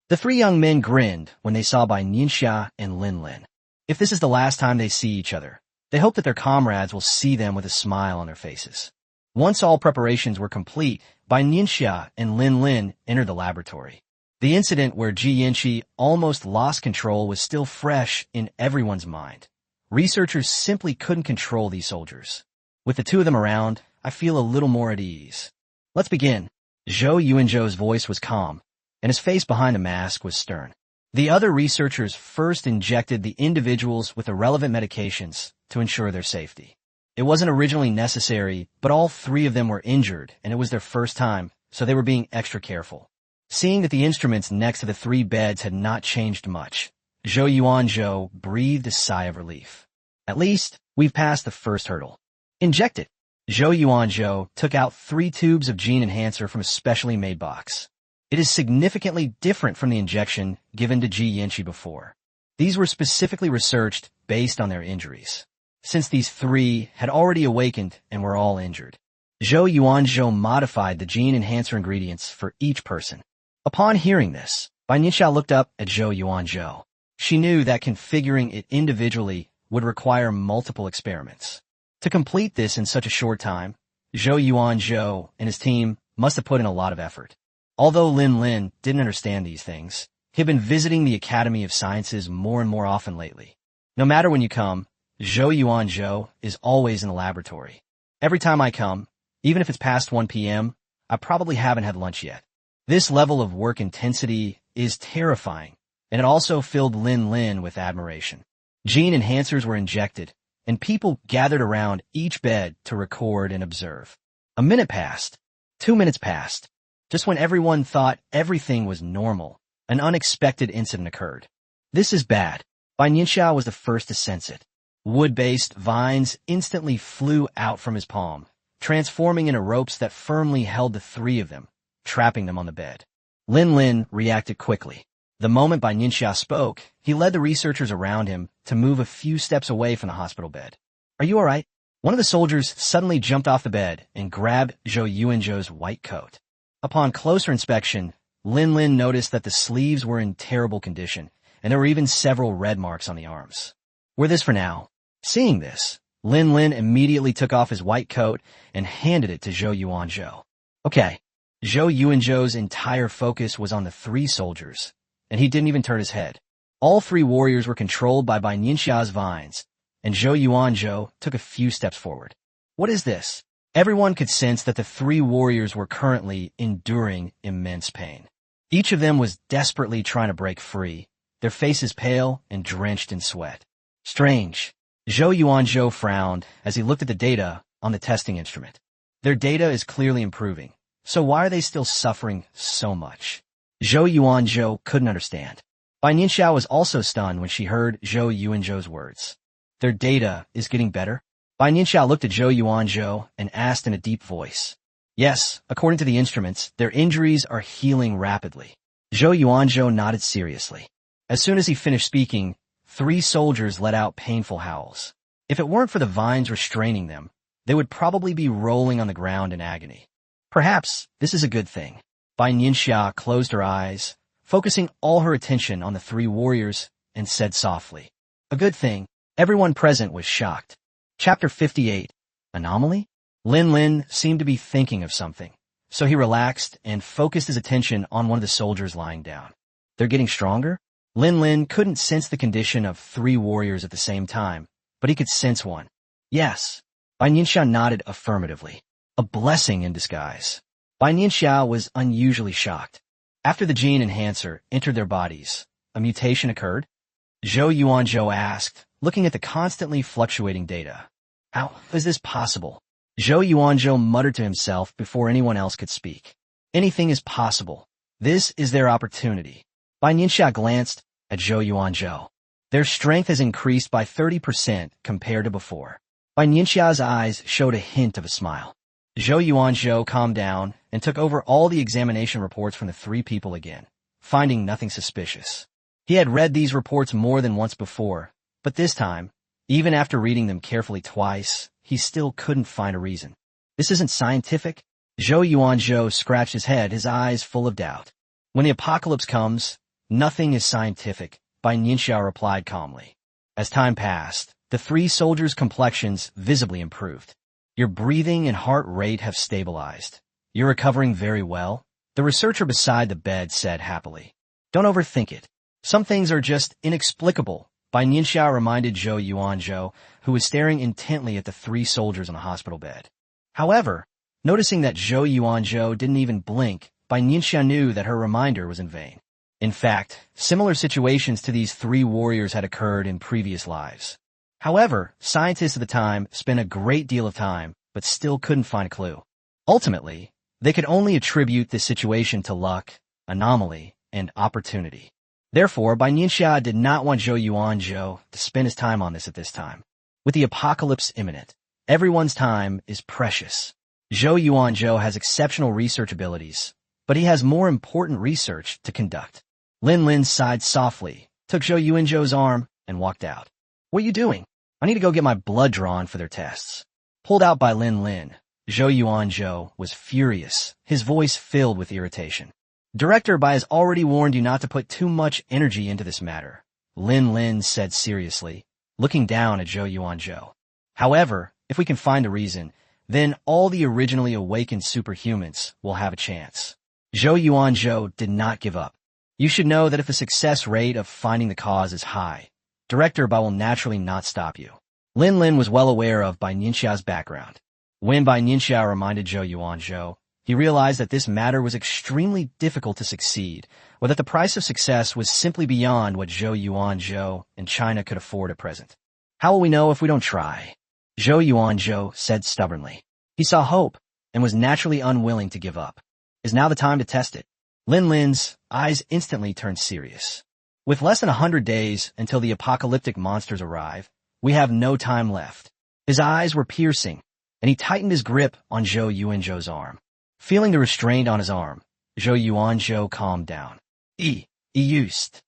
The 3 young men grinned when they saw Bai Nianxia and Lin Lin. If this is the last time they see each other, they hope that their comrades will see them with a smile on their faces. Once all preparations were complete, Bai Nianxia and Lin Lin entered the laboratory. The incident where Ji Yinqi almost lost control was still fresh in everyone's mind. Researchers simply couldn't control these soldiers. With the two of them around, I feel a little more at ease. Let's begin. Zhou Yuanzhou's voice was calm, and his face behind the mask was stern. The other researchers first injected the individuals with the relevant medications to ensure their safety. It wasn't originally necessary, but all 3 of them were injured, and it was their first time, so they were being extra careful. Seeing that the instruments next to the 3 beds had not changed much, Zhou Yuanzhou breathed a sigh of relief. At least, we've passed the first hurdle. Inject it. Zhou Yuanzhou took out 3 tubes of gene enhancer from a specially made box. It is significantly different from the injection given to Ji Yinqi before. These were specifically researched based on their injuries. Since these 3 had already awakened and were all injured, Zhou Yuanzhou modified the gene enhancer ingredients for each person. Upon hearing this, Bai Nianxia looked up at Zhou Yuanzhou. She knew that configuring it individually would require multiple experiments. To complete this in such a short time, Zhou Yuanzhou and his team must have put in a lot of effort. Although Lin Lin didn't understand these things, he had been visiting the Academy of Sciences more and more often lately. No matter when you come, Zhou Yuanzhou is always in the laboratory. Every time I come, even if it's past 1 p.m., I probably haven't had lunch yet. This level of work intensity is terrifying, and it also filled Lin Lin with admiration. Gene enhancers were injected, and people gathered around each bed to record and observe. A minute passed. 2 minutes passed. Just when everyone thought everything was normal, an unexpected incident occurred. This is bad. Bai Nianxia was the first to sense it. Wood-based vines instantly flew out from his palm, transforming into ropes that firmly held the 3 of them, trapping them on the bed. Lin Lin reacted quickly. The moment Bai Nianxia spoke, he led the researchers around him to move a few steps away from the hospital bed. Are you all right? One of the soldiers suddenly jumped off the bed and grabbed Zhou Yuanzhou's white coat. Upon closer inspection, Lin Lin noticed that the sleeves were in terrible condition, and there were even several red marks on the arms. We're this for now. Seeing this, Lin Lin immediately took off his white coat and handed it to Zhou Yuanzhou. Okay. Zhou Yuanzhou's entire focus was on the 3 soldiers, and he didn't even turn his head. All 3 warriors were controlled by Bai Nianxia's vines, and Zhou Yuanzhou took a few steps forward. What is this? Everyone could sense that the 3 warriors were currently enduring immense pain. Each of them was desperately trying to break free, their faces pale and drenched in sweat. Strange. Zhou Yuanzhou frowned as he looked at the data on the testing instrument. Their data is clearly improving, so why are they still suffering so much? Zhou Yuanzhou couldn't understand. Bai Nianxia was also stunned when she heard Zhou Yuanzhou's words. Their data is getting better? Bai Nianxia looked at Zhou Yuanzhou and asked in a deep voice. Yes, according to the instruments, their injuries are healing rapidly. Zhou Yuanzhou nodded seriously. As soon as he finished speaking, 3 soldiers let out painful howls. If it weren't for the vines restraining them, they would probably be rolling on the ground in agony. Perhaps this is a good thing. Bai Nianxia closed her eyes, focusing all her attention on the 3 warriors, and said softly, "A good thing." Everyone present was shocked. Chapter 58. Anomaly? Lin seemed to be thinking of something, so he relaxed and focused his attention on one of the soldiers lying down. They're getting stronger? Lin couldn't sense the condition of 3 warriors at the same time, but he could sense one. Yes. Bai Nianxia nodded affirmatively. A blessing in disguise. Bai Nianxia was unusually shocked. After the gene enhancer entered their bodies, a mutation occurred? Zhou Yuanzhou asked, looking at the constantly fluctuating data. How is this possible? Zhou Yuanzhou muttered to himself before anyone else could speak. Anything is possible. This is their opportunity. Bai Nianxia glanced at Zhou Yuanzhou. Their strength has increased by 30% compared to before. Bai Nianxia's eyes showed a hint of a smile. Zhou Yuanzhou calmed down and took over all the examination reports from the 3 people again, finding nothing suspicious. He had read these reports more than once before, but this time, even after reading them carefully twice, he still couldn't find a reason. This isn't scientific? Zhou Yuanzhou scratched his head, his eyes full of doubt. When the apocalypse comes, nothing is scientific, Bai Nianxia replied calmly. As time passed, the 3 soldiers' complexions visibly improved. Your breathing and heart rate have stabilized. You're recovering very well, the researcher beside the bed said happily. Don't overthink it. Some things are just inexplicable, Bai Nianxia reminded Zhou Yuanzhou, who was staring intently at the 3 soldiers on the hospital bed. However, noticing that Zhou Yuanzhou didn't even blink, Bai Nianxia knew that her reminder was in vain. In fact, similar situations to these 3 warriors had occurred in previous lives. However, scientists at the time spent a great deal of time, but still couldn't find a clue. Ultimately, they could only attribute this situation to luck, anomaly, and opportunity. Therefore, Bai Nianxia did not want Zhou Yuanzhou to spend his time on this at this time. With the apocalypse imminent, everyone's time is precious. Zhou Yuanzhou has exceptional research abilities, but he has more important research to conduct. Lin sighed softly, took Zhou Yuanzhou's arm, and walked out. What are you doing? I need to go get my blood drawn for their tests. Pulled out by Lin, Zhou Yuanzhou was furious, his voice filled with irritation. Director Bai has already warned you not to put too much energy into this matter, Lin said seriously, looking down at Zhou Yuanzhou. However, if we can find the reason, then all the originally awakened superhumans will have a chance. Zhou Yuanzhou did not give up. You should know that if the success rate of finding the cause is high, Director Bai will naturally not stop you. Lin was well aware of Bai Nianxia's background. When Bai Nianxia reminded Zhou Yuanzhou, he realized that this matter was extremely difficult to succeed, or that the price of success was simply beyond what Zhou Yuanzhou and China could afford at present. How will we know if we don't try? Zhou Yuanzhou said stubbornly. He saw hope and was naturally unwilling to give up. Is now the time to test it? Lin's eyes instantly turned serious. With less than 100 days until the apocalyptic monsters arrive, we have no time left. His eyes were piercing, and he tightened his grip on Zhou Yuanzhou's arm. Feeling the restraint on his arm, Zhou Yuanzhou calmed down. Used.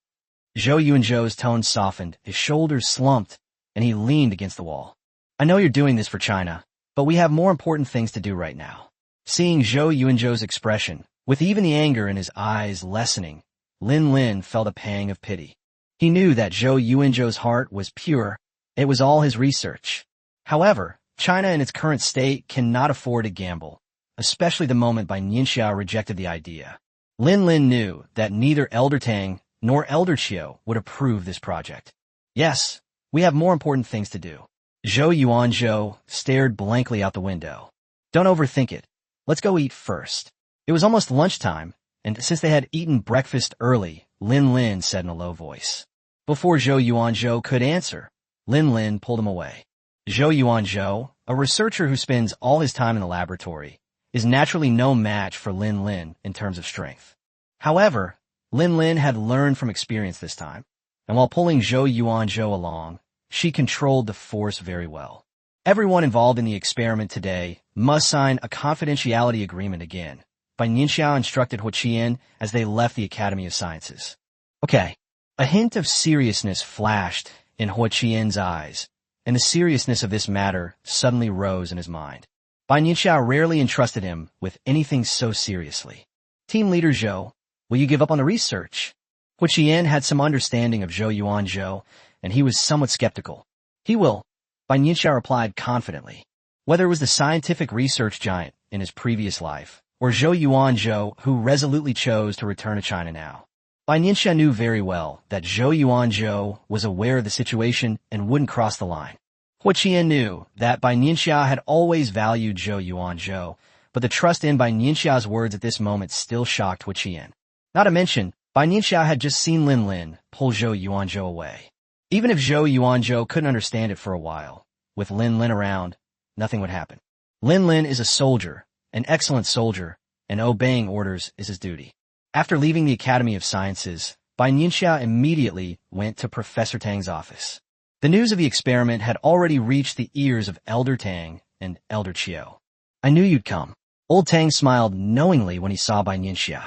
Zhou Yuanzhou's tone softened, his shoulders slumped, and he leaned against the wall. I know you're doing this for China, but we have more important things to do right now. Seeing Zhou Yuanzhou's expression, with even the anger in his eyes lessening, Lin felt a pang of pity. He knew that Zhou Yuanzhou's heart was pure. It was all his research. However, China in its current state cannot afford to gamble, especially the moment Bai Nianxia rejected the idea. Lin knew that neither Elder Tang nor Elder Qiu would approve this project. Yes, we have more important things to do. Zhou Yuanzhou stared blankly out the window. Don't overthink it. Let's go eat first. It was almost lunchtime, and since they had eaten breakfast early, Lin said in a low voice. Before Zhou Yuanzhou could answer, Lin pulled him away. Zhou Yuanzhou, a researcher who spends all his time in the laboratory, is naturally no match for Lin in terms of strength. However, Lin Lin had learned from experience this time, and while pulling Zhou Yuanzhou along, she controlled the force very well. Everyone involved in the experiment today must sign a confidentiality agreement again. Bai Nianxia instructed Hua Qian as they left the Academy of Sciences. Okay. A hint of seriousness flashed in Hua Qian's eyes, and the seriousness of this matter suddenly rose in his mind. Bai Nianxia rarely entrusted him with anything so seriously. Team leader Zhou, will you give up on the research? Hua Qian had some understanding of Zhou Yuanzhou, and he was somewhat skeptical. He will, Bai Nianxia replied confidently. Whether it was the scientific research giant in his previous life, or Zhou Yuanzhou who resolutely chose to return to China now, Bai Nianxia knew very well that Zhou Yuanzhou was aware of the situation and wouldn't cross the line. Hua Qian knew that Bai Nianxia had always valued Zhou Yuanzhou, but the trust in Bai Nianxia's words at this moment still shocked Hua Qian. Not to mention, Bai Nianxia had just seen Lin Lin pull Zhou Yuanzhou away. Even if Zhou Yuanzhou couldn't understand it for a while, with Lin Lin around, nothing would happen. Lin Lin is a soldier, an excellent soldier, and obeying orders is his duty. After leaving the Academy of Sciences, Bai Nianxia immediately went to Professor Tang's office. The news of the experiment had already reached the ears of Elder Tang and Elder Qiu. I knew you'd come. Old Tang smiled knowingly when he saw Bai Nianxia.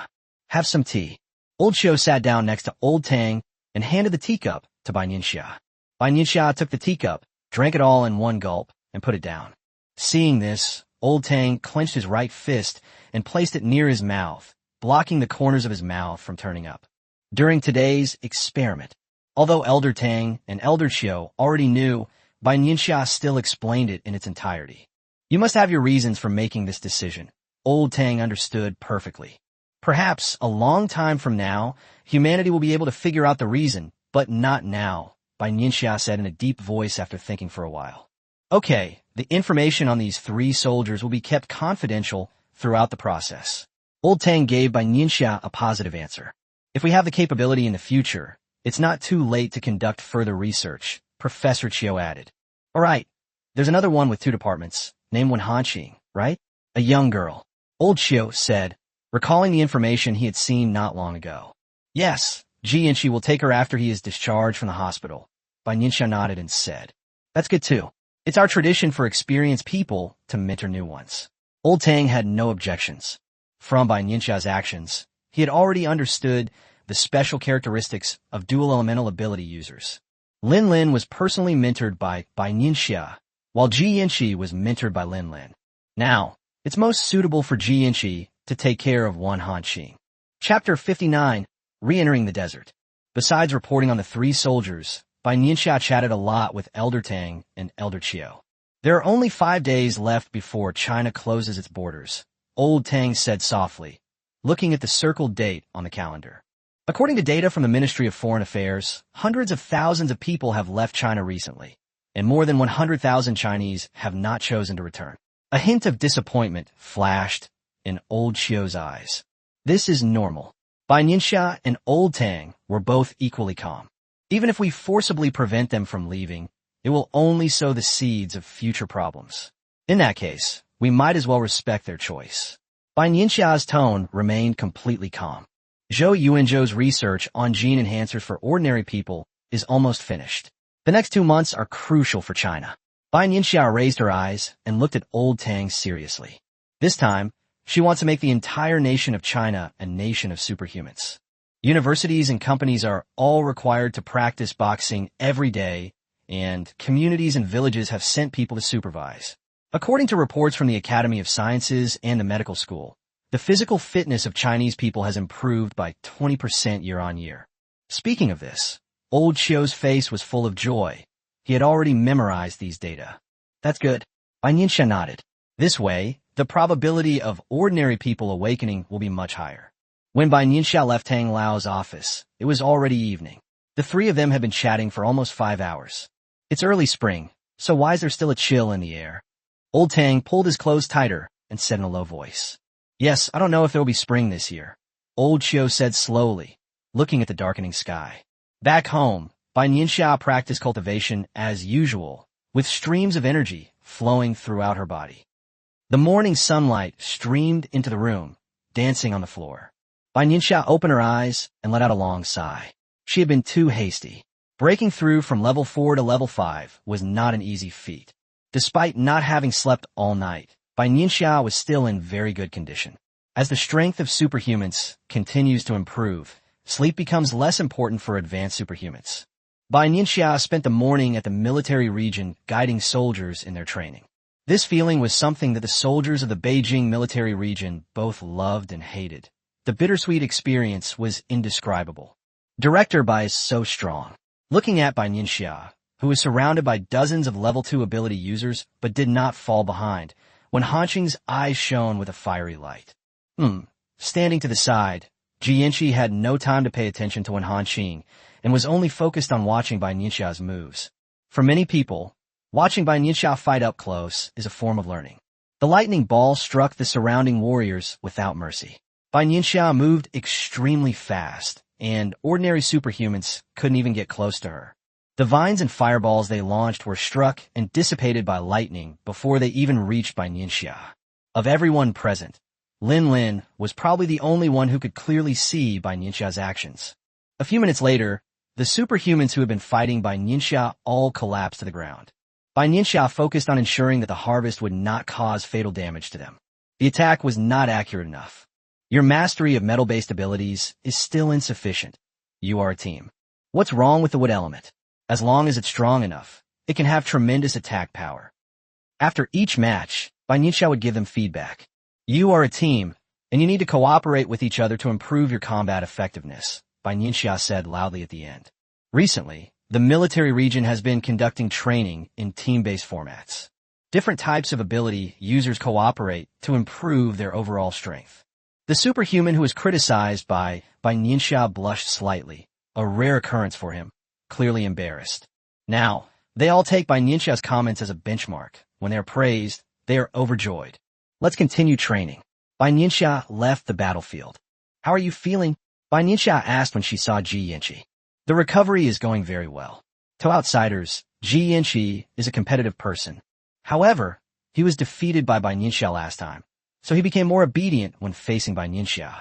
Have some tea. Old Qiu sat down next to Old Tang and handed the teacup to Bai Nianxia. Bai Nianxia took the teacup, drank it all in one gulp, and put it down. Seeing this, Old Tang clenched his right fist and placed it near his mouth, blocking the corners of his mouth from turning up. During today's experiment, although Elder Tang and Elder Qiu already knew, Bai Nianxia still explained it in its entirety. You must have your reasons for making this decision. Old Tang understood perfectly. Perhaps a long time from now, humanity will be able to figure out the reason, but not now, Bai Nianxia said in a deep voice after thinking for a while. Okay, the information on these 3 soldiers will be kept confidential throughout the process. Old Tang gave Bai Nianxia a positive answer. If we have the capability in the future, it's not too late to conduct further research, Professor Qiu added. Alright, there's another one with 2 departments, named one Hanqing, right? A young girl. Old Qiu said, recalling the information he had seen not long ago. Yes, Ji Yanqi will take her after he is discharged from the hospital. Bai Nianxia nodded and said, that's good too. It's our tradition for experienced people to mentor new ones. Old Tang had no objections. From Bai Nianxia's actions, he had already understood the special characteristics of dual elemental ability users. Lin Lin was personally mentored by Bai Nianxia, while Ji Yanqi was mentored by Lin Lin. Now, it's most suitable for Ji Yanqi to take care of one Hanqing. Chapter 59, Re-entering the Desert. Besides reporting on the 3 soldiers, Bai Nianxia chatted a lot with Elder Tang and Elder Qiu. There are only 5 days left before China closes its borders, Old Tang said softly, looking at the circled date on the calendar. According to data from the Ministry of Foreign Affairs, hundreds of thousands of people have left China recently, and more than 100,000 Chinese have not chosen to return. A hint of disappointment flashed in Old Qiu's eyes. This is normal. Bai Nianxia and Old Tang were both equally calm. Even if we forcibly prevent them from leaving, it will only sow the seeds of future problems. In that case, we might as well respect their choice. Bai Nianxia's tone remained completely calm. Zhou Yuanzhou's research on gene enhancers for ordinary people is almost finished. The next 2 months are crucial for China. Bai Nianxia raised her eyes and looked at Old Tang seriously. This time, she wants to make the entire nation of China a nation of superhumans. Universities and companies are all required to practice boxing every day, and communities and villages have sent people to supervise. According to reports from the Academy of Sciences and the medical school, the physical fitness of Chinese people has improved by 20% year on year. Speaking of this, Old Qiu's face was full of joy. He had already memorized these data. That's good. Bai Nianxia nodded. This way, the probability of ordinary people awakening will be much higher. When Bai Nianxia left Tang Lao's office, it was already evening. The 3 of them had been chatting for almost 5 hours. It's early spring, so why is there still a chill in the air? Old Tang pulled his clothes tighter and said in a low voice. Yes, I don't know if there will be spring this year. Old Qiu said slowly, looking at the darkening sky. Back home, Bai Nianxia practiced cultivation as usual, with streams of energy flowing throughout her body. The morning sunlight streamed into the room, dancing on the floor. Bai Nianxia opened her eyes and let out a long sigh. She had been too hasty. Breaking through from level 4 to level 5 was not an easy feat. Despite not having slept all night, Bai Nianxia was still in very good condition. As the strength of superhumans continues to improve, sleep becomes less important for advanced superhumans. Bai Nianxia spent the morning at the military region guiding soldiers in their training. This feeling was something that the soldiers of the Beijing military region both loved and hated. The bittersweet experience was indescribable. Director Bai is so strong. Looking at Bai Nianxia, who was surrounded by dozens of level 2 ability users but did not fall behind, when Hanqing's eyes shone with a fiery light. Standing to the side, Jianqi had no time to pay attention to Wen Hanqing and was only focused on watching Bai Nianxia's moves. For many people, watching Bai Nianxia fight up close is a form of learning. The lightning ball struck the surrounding warriors without mercy. Bai Nianxia moved extremely fast, and ordinary superhumans couldn't even get close to her. The vines and fireballs they launched were struck and dissipated by lightning before they even reached Bai Nianxia. Of everyone present, Lin Lin was probably the only one who could clearly see Bai Nianxia's actions. A few minutes later, the superhumans who had been fighting Bai Nianxia all collapsed to the ground. Bai Nianxia focused on ensuring that the harvest would not cause fatal damage to them. The attack was not accurate enough. Your mastery of metal-based abilities is still insufficient. You are a team. What's wrong with the wood element? As long as it's strong enough, it can have tremendous attack power. After each match, Bai Nianxia would give them feedback. You are a team, and you need to cooperate with each other to improve your combat effectiveness, Bai Nianxia said loudly at the end. Recently, the military region has been conducting training in team-based formats. Different types of ability users cooperate to improve their overall strength. The superhuman who was criticized by Bai Nianxia blushed slightly, a rare occurrence for him, clearly embarrassed. Now, they all take Bai Nianxia's comments as a benchmark. When they are praised, they are overjoyed. Let's continue training. Bai Nianxia left the battlefield. How are you feeling? Bai Nianxia asked when she saw Jianqi. The recovery is going very well. To outsiders, Jianqi is a competitive person. However, he was defeated by Bai Nianxia last time, so he became more obedient when facing Bai Nianxia.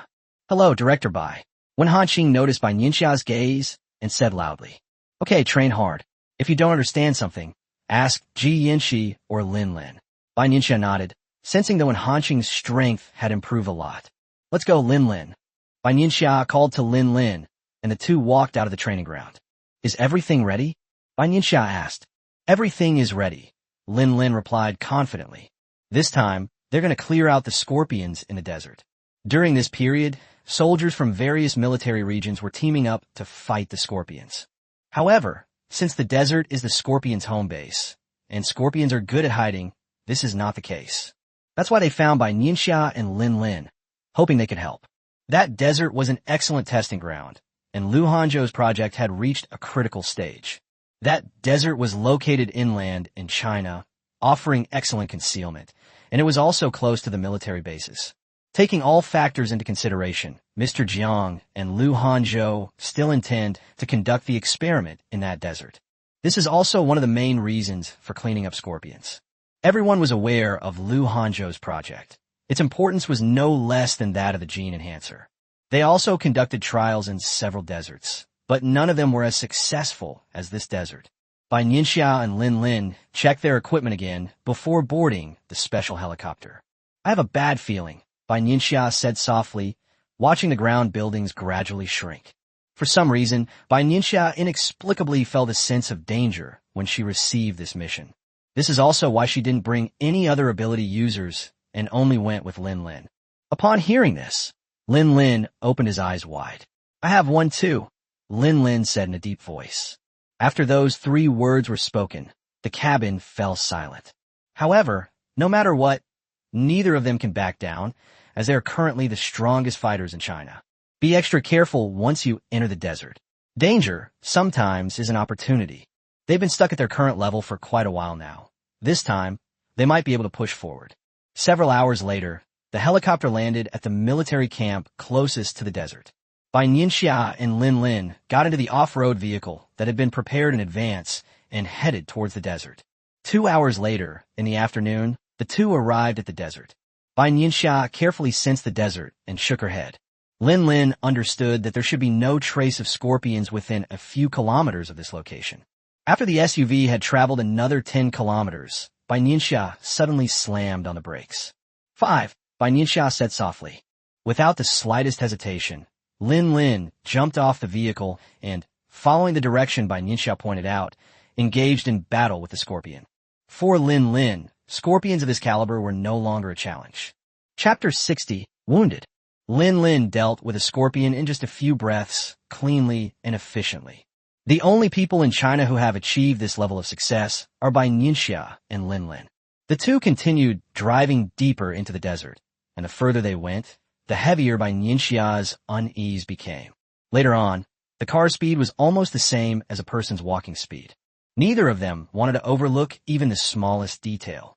Hello, Director Bai. When Hanqing noticed Bai Nianxia's gaze and said loudly, Okay, train hard. If you don't understand something, ask Jianqi or Lin Lin. Bai Nianxia nodded, sensing that Wen Hanqing's strength had improved a lot. Let's go, Lin Lin. Bai Nianxia called to Lin Lin, and the two walked out of the training ground. Is everything ready? Bai Nianxia asked. Everything is ready, Lin Lin replied confidently. This time, they're going to clear out the scorpions in the desert. During this period, soldiers from various military regions were teaming up to fight the scorpions. However, since the desert is the scorpions' home base, and scorpions are good at hiding, this is not the case. That's why they found Bai Nianxia and Lin Lin, hoping they could help. That desert was an excellent testing ground, and Lu Hanzhou's project had reached a critical stage. That desert was located inland in China, offering excellent concealment, and it was also close to the military bases. Taking all factors into consideration, Mr. Jiang and Lu Hanzhou still intend to conduct the experiment in that desert. This is also one of the main reasons for cleaning up scorpions. Everyone was aware of Lu Hanzhou's project. Its importance was no less than that of the gene enhancer. They also conducted trials in several deserts, but none of them were as successful as this desert. Bai Nianxia and Lin Lin checked their equipment again before boarding the special helicopter. I have a bad feeling, Bai Nianxia said softly, watching the ground buildings gradually shrink. For some reason, Bai Nianxia inexplicably felt a sense of danger when she received this mission. This is also why she didn't bring any other ability users and only went with Lin Lin. Upon hearing this, Lin Lin opened his eyes wide. I have one too, Lin Lin said in a deep voice. After those 3 words were spoken, the cabin fell silent. However, no matter what, neither of them can back down, as they are currently the strongest fighters in China. Be extra careful once you enter the desert. Danger, sometimes, is an opportunity. They've been stuck at their current level for quite a while now. This time, they might be able to push forward. Several hours later, the helicopter landed at the military camp closest to the desert. Bai Nianxia and Lin Lin got into the off-road vehicle that had been prepared in advance and headed towards the desert. 2 hours later, in the afternoon, the two arrived at the desert. Bai Nianxia carefully sensed the desert and shook her head. Lin Lin understood that there should be no trace of scorpions within a few kilometers of this location. After the SUV had traveled another 10 kilometers, Bai Nianxia suddenly slammed on the brakes. 5. Bai Nianxia said softly. Without the slightest hesitation, Lin Lin jumped off the vehicle and, following the direction Bai Nianxia pointed out, engaged in battle with the scorpion. For Lin Lin, scorpions of this caliber were no longer a challenge. Chapter 60, Wounded. Lin Lin dealt with a scorpion in just a few breaths, cleanly and efficiently. The only people in China who have achieved this level of success are Bai Nianxia and Lin Lin. The two continued driving deeper into the desert, and the further they went, the heavier Bai Nianxia's unease became. Later on, the car's speed was almost the same as a person's walking speed. Neither of them wanted to overlook even the smallest detail.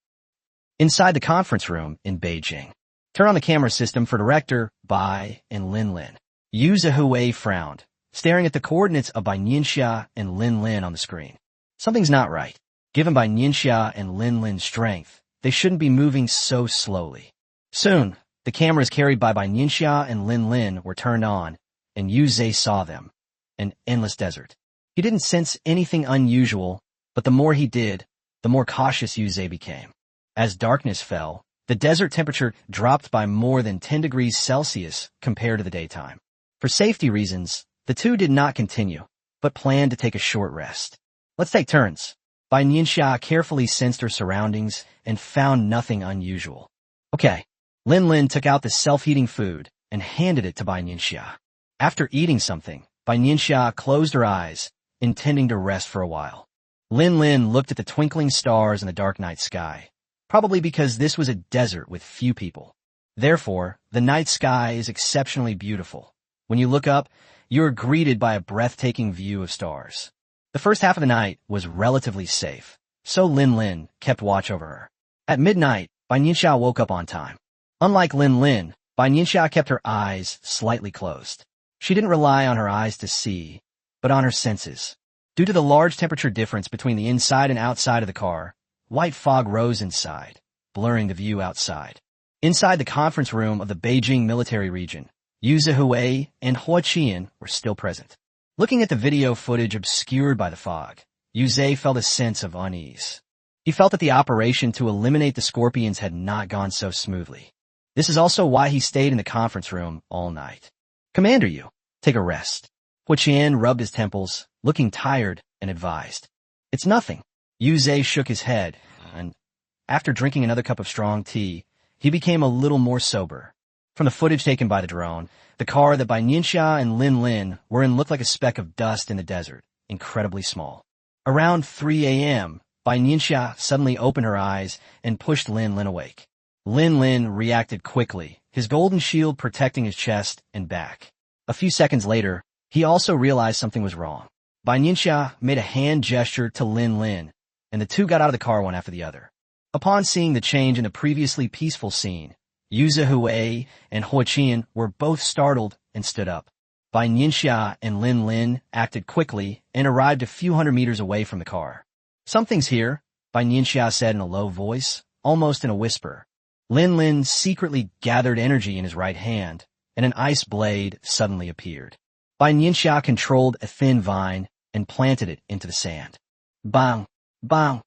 Inside the conference room in Beijing, turn on the camera system for director Bai and Lin Lin. Yu Zihui frowned, staring at the coordinates of Bai Nianxia and Lin Lin on the screen. Something's not right. Given Bai Nianxia and Lin Lin's strength, they shouldn't be moving so slowly. Soon, the cameras carried by Bai Nianxia and Lin Lin were turned on, and Yu Zhe saw them. An endless desert. He didn't sense anything unusual, but the more he did, the more cautious Yu Zhe became. As darkness fell, the desert temperature dropped by more than 10 degrees Celsius compared to the daytime. For safety reasons, the two did not continue, but planned to take a short rest. Let's take turns. Bai Nianxia carefully sensed her surroundings and found nothing unusual. Okay. Lin Lin took out the self-heating food and handed it to Bai Nianxia. After eating something, Bai Nianxia closed her eyes, intending to rest for a while. Lin Lin looked at the twinkling stars in the dark night sky, probably because this was a desert with few people. Therefore, the night sky is exceptionally beautiful. When you look up, you are greeted by a breathtaking view of stars. The first half of the night was relatively safe, so Lin Lin kept watch over her. At midnight, Bai Nianxia woke up on time. Unlike Lin Lin, Bai Nianxia kept her eyes slightly closed. She didn't rely on her eyes to see, but on her senses. Due to the large temperature difference between the inside and outside of the car, white fog rose inside, blurring the view outside. Inside the conference room of the Beijing military region, Yu Zihui and Hua Qian were still present. Looking at the video footage obscured by the fog, Yu Zhe felt a sense of unease. He felt that the operation to eliminate the scorpions had not gone so smoothly. This is also why he stayed in the conference room all night. Commander Yu, take a rest. Hua Qian rubbed his temples, looking tired, and advised. It's nothing. Yu Zhe shook his head, and after drinking another cup of strong tea, he became a little more sober. From the footage taken by the drone, the car that Bai Nianxia and Lin Lin were in looked like a speck of dust in the desert, incredibly small. Around 3 a.m., Bai Nianxia suddenly opened her eyes and pushed Lin Lin awake. Lin Lin reacted quickly, his golden shield protecting his chest and back. A few seconds later, he also realized something was wrong. Bai Nianxia made a hand gesture to Lin Lin, and the two got out of the car one after the other. Upon seeing the change in the previously peaceful scene, Yu Zihui and Hua Qian were both startled and stood up. Bai Nianxia and Lin Lin acted quickly and arrived a few hundred meters away from the car. Something's here, Bai Nianxia said in a low voice, almost in a whisper. Lin Lin secretly gathered energy in his right hand, and an ice blade suddenly appeared. Bai Nianxia controlled a thin vine and planted it into the sand. Bang! Bang!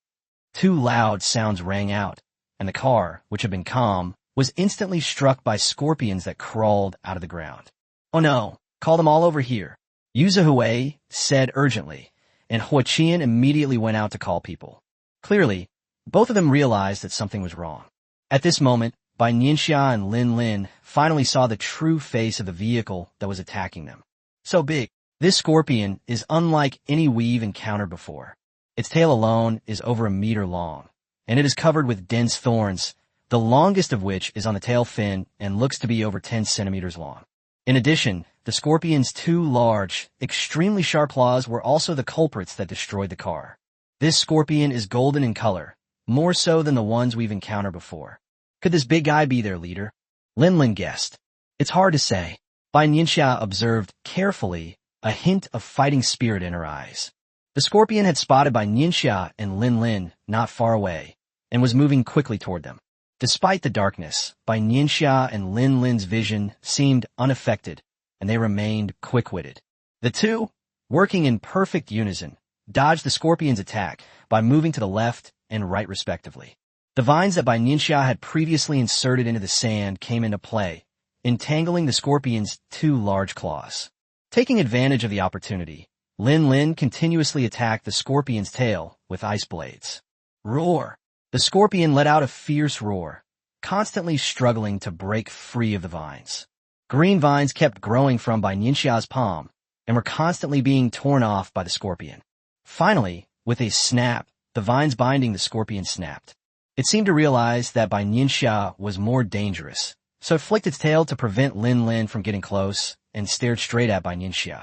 Two loud sounds rang out, and the car, which had been calm, was instantly struck by scorpions that crawled out of the ground. Oh no, call them all over here, Yu Zihui said urgently, and Hua Qian immediately went out to call people. Clearly, both of them realized that something was wrong. At this moment, Bai Nianxia and Lin Lin finally saw the true face of the vehicle that was attacking them. So big, this scorpion is unlike any we've encountered before. Its tail alone is over a meter long, and it is covered with dense thorns, the longest of which is on the tail fin and looks to be over 10 centimeters long. In addition, the scorpion's two large, extremely sharp claws were also the culprits that destroyed the car. This scorpion is golden in color, more so than the ones we've encountered before. Could this big guy be their leader? Lin Lin guessed. It's hard to say. Bai Nianxia observed carefully a hint of fighting spirit in her eyes. The scorpion had spotted Bai Nianxia and Lin Lin not far away and was moving quickly toward them. Despite the darkness, Bai Nianxia and Lin Lin's vision seemed unaffected, and they remained quick-witted. The two, working in perfect unison, dodged the scorpion's attack by moving to the left and right respectively. The vines that Bai Nianxia had previously inserted into the sand came into play, entangling the scorpion's two large claws. Taking advantage of the opportunity, Lin Lin continuously attacked the scorpion's tail with ice blades. Roar! The scorpion let out a fierce roar, constantly struggling to break free of the vines. Green vines kept growing from Bai Nianxia's palm and were constantly being torn off by the scorpion. Finally, with a snap, the vines binding the scorpion snapped. It seemed to realize that Bai Nianxia was more dangerous, so it flicked its tail to prevent Lin Lin from getting close and stared straight at Bai Nianxia.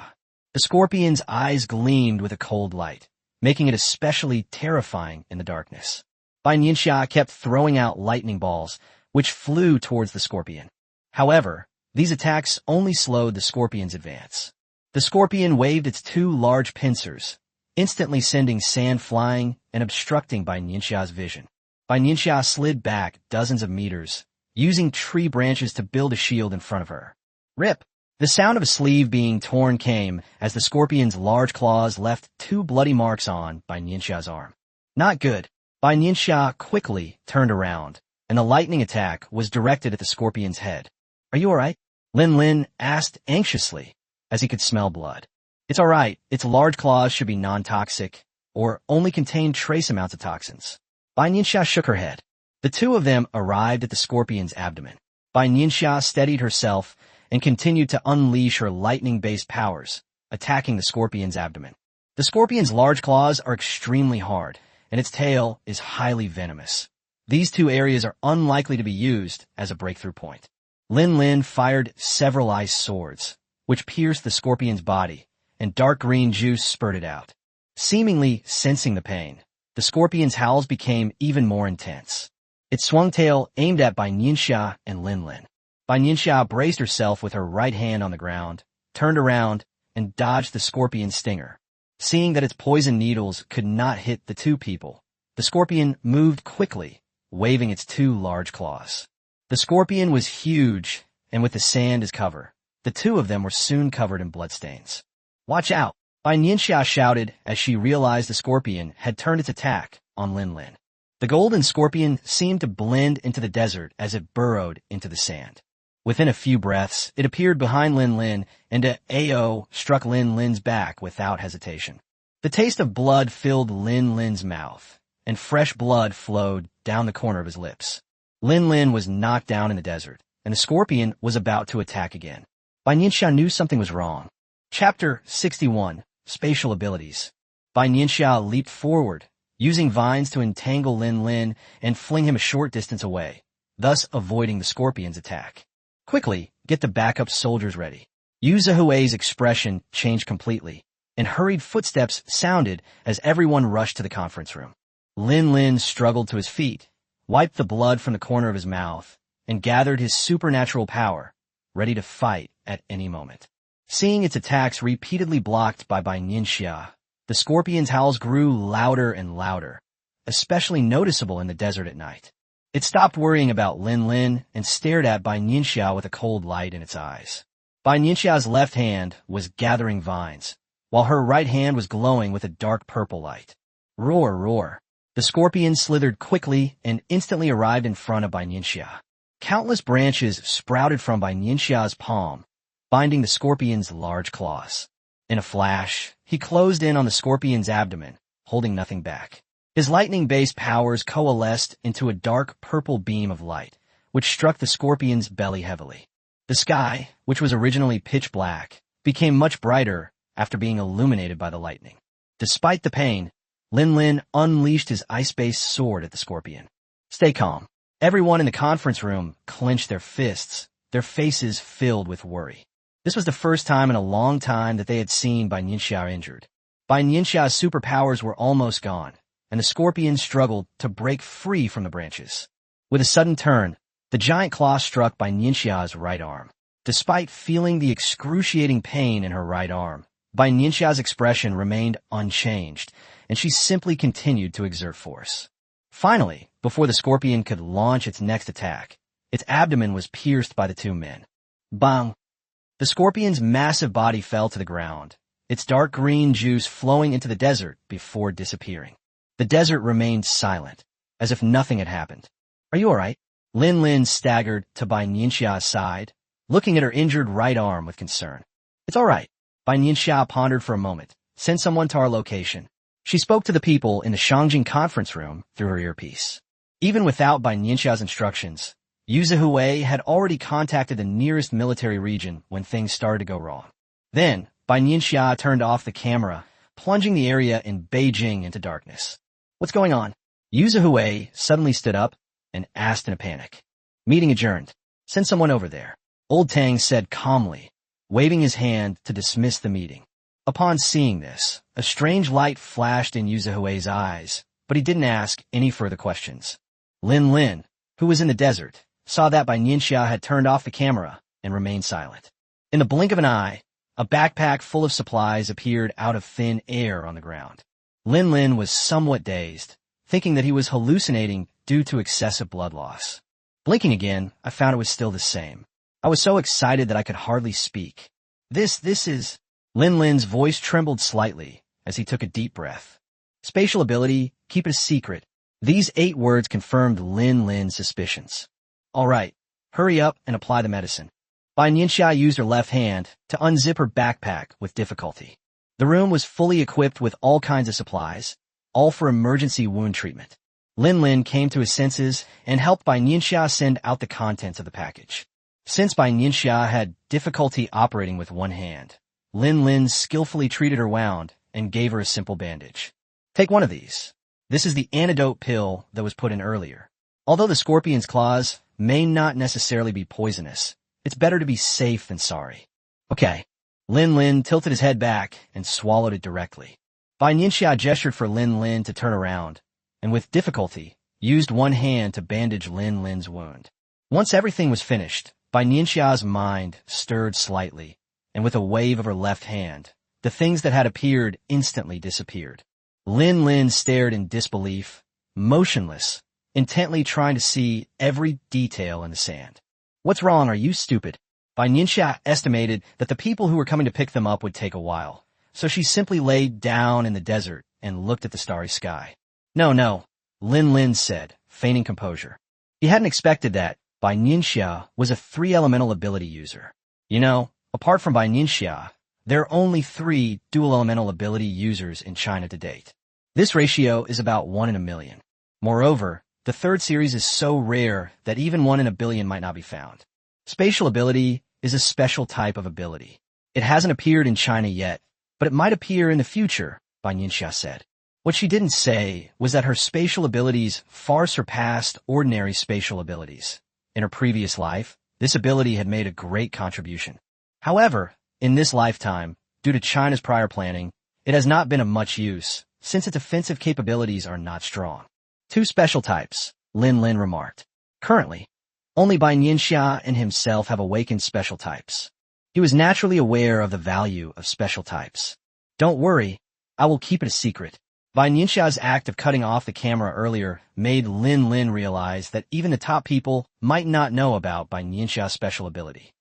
The scorpion's eyes gleamed with a cold light, making it especially terrifying in the darkness. Bai Nianxia kept throwing out lightning balls, which flew towards the scorpion. However, these attacks only slowed the scorpion's advance. The scorpion waved its two large pincers, instantly sending sand flying and obstructing Bai Nianxia's vision. Bai Nianxia slid back dozens of meters, using tree branches to build a shield in front of her. Rip! The sound of a sleeve being torn came as the scorpion's large claws left two bloody marks on Bai Nianxia's arm. Not good. Bai Nianxia quickly turned around, and the lightning attack was directed at the scorpion's head. Are you alright? Lin Lin asked anxiously, as he could smell blood. It's alright. Its large claws should be non-toxic, or only contain trace amounts of toxins. Bai Nianxia shook her head. The two of them arrived at the scorpion's abdomen. Bai Nianxia steadied herself and continued to unleash her lightning-based powers, attacking the scorpion's abdomen. The scorpion's large claws are extremely hard, and its tail is highly venomous. These two areas are unlikely to be used as a breakthrough point. Lin Lin fired several ice swords, which pierced the scorpion's body, and dark green juice spurted out. Seemingly sensing the pain, the scorpion's howls became even more intense. Its swung tail aimed at Bai Nianxia and Lin Lin. Bai Nianxia braced herself with her right hand on the ground, turned around, and dodged the scorpion's stinger. Seeing that its poison needles could not hit the two people, the scorpion moved quickly, waving its two large claws. The scorpion was huge, and with the sand as cover, the two of them were soon covered in bloodstains. Watch out! Bai Nianxia shouted as she realized the scorpion had turned its attack on Lin Lin. The golden scorpion seemed to blend into the desert as it burrowed into the sand. Within a few breaths, it appeared behind Lin Lin, and a AO struck Lin Lin's back without hesitation. The taste of blood filled Lin Lin's mouth, and fresh blood flowed down the corner of his lips. Lin Lin was knocked down in the desert, and the scorpion was about to attack again. Bai Nianxia knew something was wrong. Chapter 61, Spatial Abilities. Bai Nianxia leaped forward, using vines to entangle Lin Lin and fling him a short distance away, thus avoiding the scorpion's attack. Quickly, get the backup soldiers ready. Yu Zihui's expression changed completely, and hurried footsteps sounded as everyone rushed to the conference room. Lin Lin struggled to his feet, wiped the blood from the corner of his mouth, and gathered his supernatural power, ready to fight at any moment. Seeing its attacks repeatedly blocked by Bai Nianxia, the scorpion's howls grew louder and louder, especially noticeable in the desert at night. It stopped worrying about Lin Lin and stared at Bai Nianxia with a cold light in its eyes. Bai Nianxia's left hand was gathering vines, while her right hand was glowing with a dark purple light. Roar, roar. The scorpion slithered quickly and instantly arrived in front of Bai Nianxia. Countless branches sprouted from Bai Nianxia's palm, binding the scorpion's large claws. In a flash, he closed in on the scorpion's abdomen, holding nothing back. His lightning-based powers coalesced into a dark purple beam of light, which struck the scorpion's belly heavily. The sky, which was originally pitch black, became much brighter after being illuminated by the lightning. Despite the pain, Lin Lin unleashed his ice-based sword at the scorpion. Stay calm. Everyone in the conference room clenched their fists, their faces filled with worry. This was the first time in a long time that they had seen Bai Nianxia injured. Bai Nianxia's superpowers were almost gone, and the scorpion struggled to break free from the branches. With a sudden turn, the giant claw struck Bai Nianxia's right arm. Despite feeling the excruciating pain in her right arm, Bai Nianxia's expression remained unchanged, and she simply continued to exert force. Finally, before the scorpion could launch its next attack, its abdomen was pierced by the two men. Bang! The scorpion's massive body fell to the ground, its dark green juice flowing into the desert before disappearing. The desert remained silent, as if nothing had happened. Are you alright? Lin Lin staggered to Bai Nianxia's side, looking at her injured right arm with concern. It's alright. Bai Nianxia pondered for a moment. Send someone to our location. She spoke to the people in the Shangjing conference room through her earpiece. Even without Bai Nianxia's instructions, Yu Zihui had already contacted the nearest military region when things started to go wrong. Then, Bai Nianxia turned off the camera, plunging the area in Beijing into darkness. What's going on? Yu Zihui suddenly stood up and asked in a panic. Meeting adjourned. Send someone over there. Old Tang said calmly, waving his hand to dismiss the meeting. Upon seeing this, a strange light flashed in Yu Zihui's eyes, but he didn't ask any further questions. Lin Lin, who was in the desert, saw that Bai Nianxia had turned off the camera and remained silent. In the blink of an eye, a backpack full of supplies appeared out of thin air on the ground. Lin Lin was somewhat dazed, thinking that he was hallucinating due to excessive blood loss. Blinking again, I found it was still the same. I was so excited that I could hardly speak. This is... Lin Lin's voice trembled slightly as he took a deep breath. Spatial ability, keep it a secret. These 8 words confirmed Lin Lin's suspicions. All right, hurry up and apply the medicine. Bai Nianxia used her left hand to unzip her backpack with difficulty. The room was fully equipped with all kinds of supplies, all for emergency wound treatment. Lin Lin came to his senses and helped Bai Nianxia send out the contents of the package. Since Bai Nianxia had difficulty operating with one hand, Lin Lin skillfully treated her wound and gave her a simple bandage. Take one of these. This is the antidote pill that was put in earlier. Although the scorpion's claws may not necessarily be poisonous, it's better to be safe than sorry. Okay. Lin Lin tilted his head back and swallowed it directly. Bai Nianxia gestured for Lin Lin to turn around, and with difficulty, used one hand to bandage Lin Lin's wound. Once everything was finished, Bai Nianxia's mind stirred slightly, and with a wave of her left hand, the things that had appeared instantly disappeared. Lin Lin stared in disbelief, motionless, intently trying to see every detail in the sand. What's wrong? Are you stupid? Bai Nianxia estimated that the people who were coming to pick them up would take a while, so she simply laid down in the desert and looked at the starry sky. No, Lin Lin said, feigning composure. He hadn't expected that Bai Nianxia was a 3-elemental ability user. You know, apart from Bai Nianxia, there are only 3 dual-elemental ability users in China to date. This ratio is about 1 in a million. Moreover, the 3rd series is so rare that even 1 in a billion might not be found. Spatial ability is a special type of ability. It hasn't appeared in China yet, but it might appear in the future, Bai Nianxia said. What she didn't say was that her spatial abilities far surpassed ordinary spatial abilities. In her previous life, this ability had made a great contribution. However, in this lifetime, due to China's prior planning, it has not been of much use, since its offensive capabilities are not strong. 2 special types, Lin Lin remarked. Currently, only Bai Nianxia and himself have awakened special types. He was naturally aware of the value of special types. Don't worry, I will keep it a secret. Bai Nianxia's act of cutting off the camera earlier made Lin Lin realize that even the top people might not know about Bai Nianxia's special ability.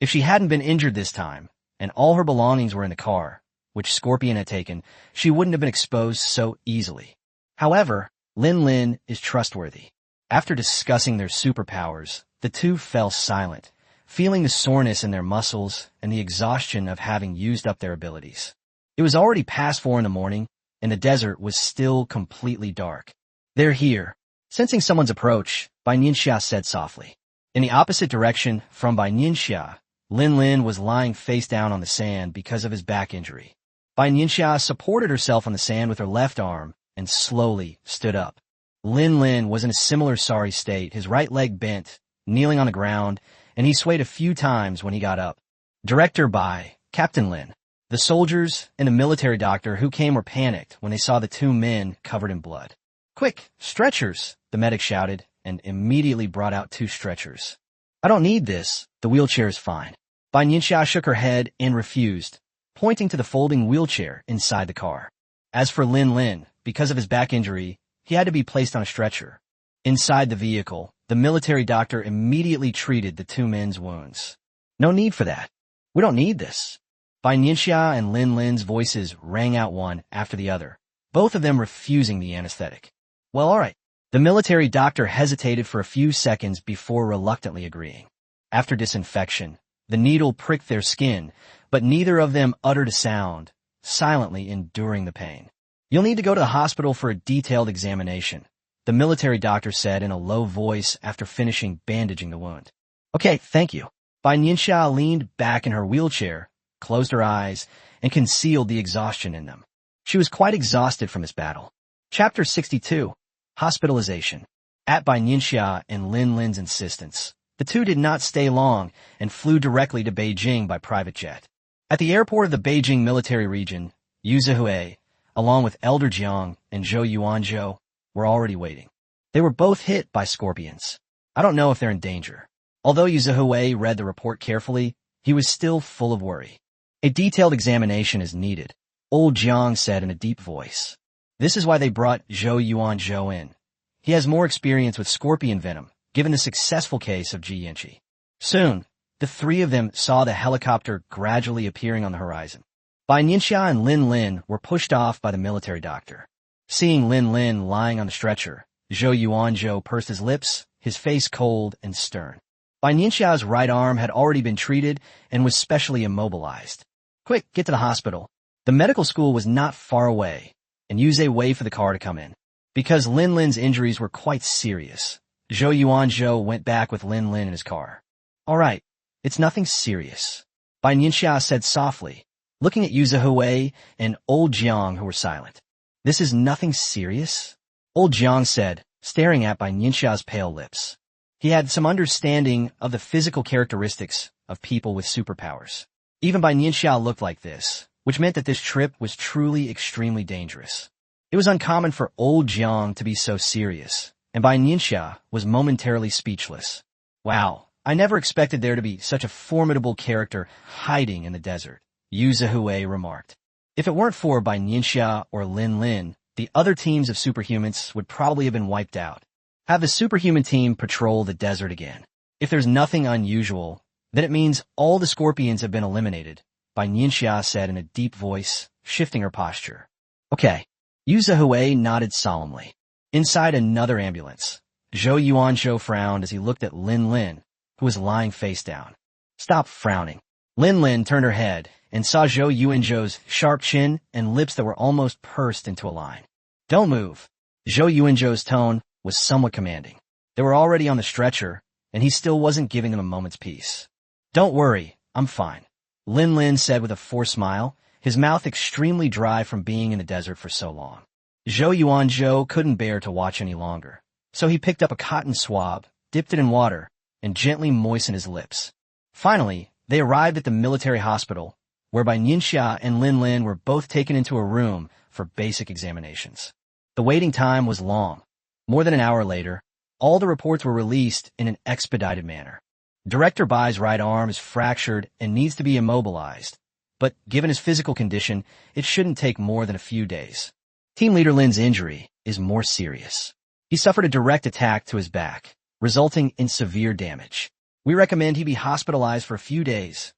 If she hadn't been injured this time, and all her belongings were in the car, which Scorpion had taken, she wouldn't have been exposed so easily. However, Lin Lin is trustworthy. After discussing their superpowers, the two fell silent, feeling the soreness in their muscles and the exhaustion of having used up their abilities. It was already past 4 in the morning, and the desert was still completely dark. They're here. Sensing someone's approach, Bai Nianxia said softly. In the opposite direction from Bai Nianxia, Lin Lin was lying face down on the sand because of his back injury. Bai Nianxia supported herself on the sand with her left arm and slowly stood up. Lin Lin was in a similar sorry state, his right leg bent, kneeling on the ground, and he swayed a few times when he got up. Director Bai, Captain Lin. The soldiers and the military doctor who came were panicked when they saw the 2 men covered in blood. Quick, stretchers, the medic shouted, and immediately brought out 2 stretchers. I don't need this, the wheelchair is fine. Bai Nianxia shook her head and refused, pointing to the folding wheelchair inside the car. As for Lin Lin, because of his back injury, he had to be placed on a stretcher. Inside the vehicle, the military doctor immediately treated the two men's wounds. No need for that. We don't need this. Bai Nianxia and Lin Lin's voices rang out one after the other, both of them refusing the anesthetic. Well, all right. The military doctor hesitated for a few seconds before reluctantly agreeing. After disinfection, the needle pricked their skin, but neither of them uttered a sound, silently enduring the pain. You'll need to go to the hospital for a detailed examination, the military doctor said in a low voice after finishing bandaging the wound. Okay, thank you. Bai Nianxia leaned back in her wheelchair, closed her eyes, and concealed the exhaustion in them. She was quite exhausted from this battle. Chapter 62. Hospitalization. At Bai Nianxia and Lin Lin's insistence, the two did not stay long and flew directly to Beijing by private jet. At the airport of the Beijing military region, Yu Zihui, along with Elder Jiang and Zhou Yuanzhou, were already waiting. They were both hit by scorpions. I don't know if they're in danger. Although Yu Zihui read the report carefully, he was still full of worry. A detailed examination is needed, old Jiang said in a deep voice. This is why they brought Zhou Yuanzhou in. He has more experience with scorpion venom, given the successful case of Ji Yanqi. Soon, the three of them saw the helicopter gradually appearing on the horizon. Bai Nianxia and Lin Lin were pushed off by the military doctor. Seeing Lin Lin lying on the stretcher, Zhou Yuanzhou pursed his lips, his face cold and stern. Bai Nianxia's right arm had already been treated and was specially immobilized. Quick, get to the hospital. The medical school was not far away, and Yu Zhe waited for the car to come in. Because Lin Lin's injuries were quite serious, Zhou Yuanzhou went back with Lin Lin in his car. All right, it's nothing serious, Bai Nianxia said softly, looking at Yu Zihui and old Jiang who were silent. This is nothing serious? Old Jiang said, staring at Bai Nianxia's pale lips. He had some understanding of the physical characteristics of people with superpowers. Even Bai Nianxia looked like this, which meant that this trip was truly extremely dangerous. It was uncommon for old Jiang to be so serious, and Bai Nianxia was momentarily speechless. Wow, I never expected there to be such a formidable character hiding in the desert, Yu Zihui remarked. If it weren't for Bai Nianxia or Lin Lin, the other teams of superhumans would probably have been wiped out. Have the superhuman team patrol the desert again. If there's nothing unusual, then it means all the scorpions have been eliminated, Bai Nianxia said in a deep voice, shifting her posture. Okay. Yu Zihui nodded solemnly. Inside another ambulance, Zhou Yuanzhou frowned as he looked at Lin Lin, who was lying face down. Stop frowning. Lin Lin turned her head and saw Zhou Yuanzhou's sharp chin and lips that were almost pursed into a line. Don't move. Zhou Yuanzhou's tone was somewhat commanding. They were already on the stretcher, and he still wasn't giving them a moment's peace. Don't worry, I'm fine, Lin Lin said with a forced smile, his mouth extremely dry from being in the desert for so long. Zhou Yuanzhou couldn't bear to watch any longer, so he picked up a cotton swab, dipped it in water, and gently moistened his lips. Finally, they arrived at the military hospital, whereby Nianxia and Lin Lin were both taken into a room for basic examinations. The waiting time was long. More than an hour later, all the reports were released in an expedited manner. Director Bai's right arm is fractured and needs to be immobilized, but given his physical condition, it shouldn't take more than a few days. Team Leader Lin's injury is more serious. He suffered a direct attack to his back, resulting in severe damage. We recommend he be hospitalized for a few days.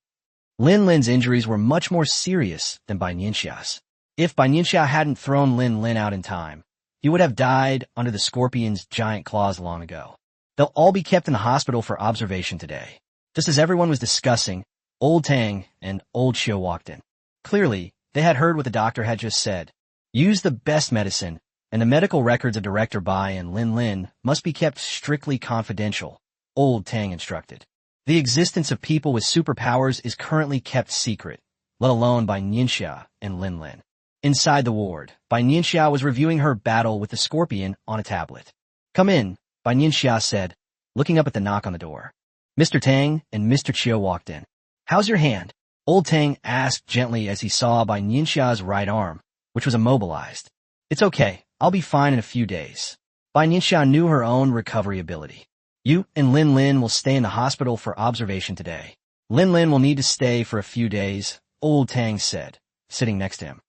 Lin Lin's injuries were much more serious than Bai Nianxia's. If Bai Nianxia hadn't thrown Lin Lin out in time, he would have died under the scorpion's giant claws long ago. They'll all be kept in the hospital for observation today. Just as everyone was discussing, Old Tang and Old Xiu walked in. Clearly, they had heard what the doctor had just said. Use the best medicine, and the medical records of Director Bai and Lin Lin must be kept strictly confidential, Old Tang instructed. The existence of people with superpowers is currently kept secret, let alone by Nianxia and Lin Lin. Inside the ward, Bai Nianxia was reviewing her battle with the scorpion on a tablet. Come in, Bai Nianxia said, looking up at the knock on the door. Mr. Tang and Mr. Chiu walked in. How's your hand? Old Tang asked gently as he saw Bai Nianxia's right arm, which was immobilized. It's okay, I'll be fine in a few days. Bai Nianxia knew her own recovery ability. You and Lin Lin will stay in the hospital for observation today. Lin Lin will need to stay for a few days, Old Tang said, sitting next to him.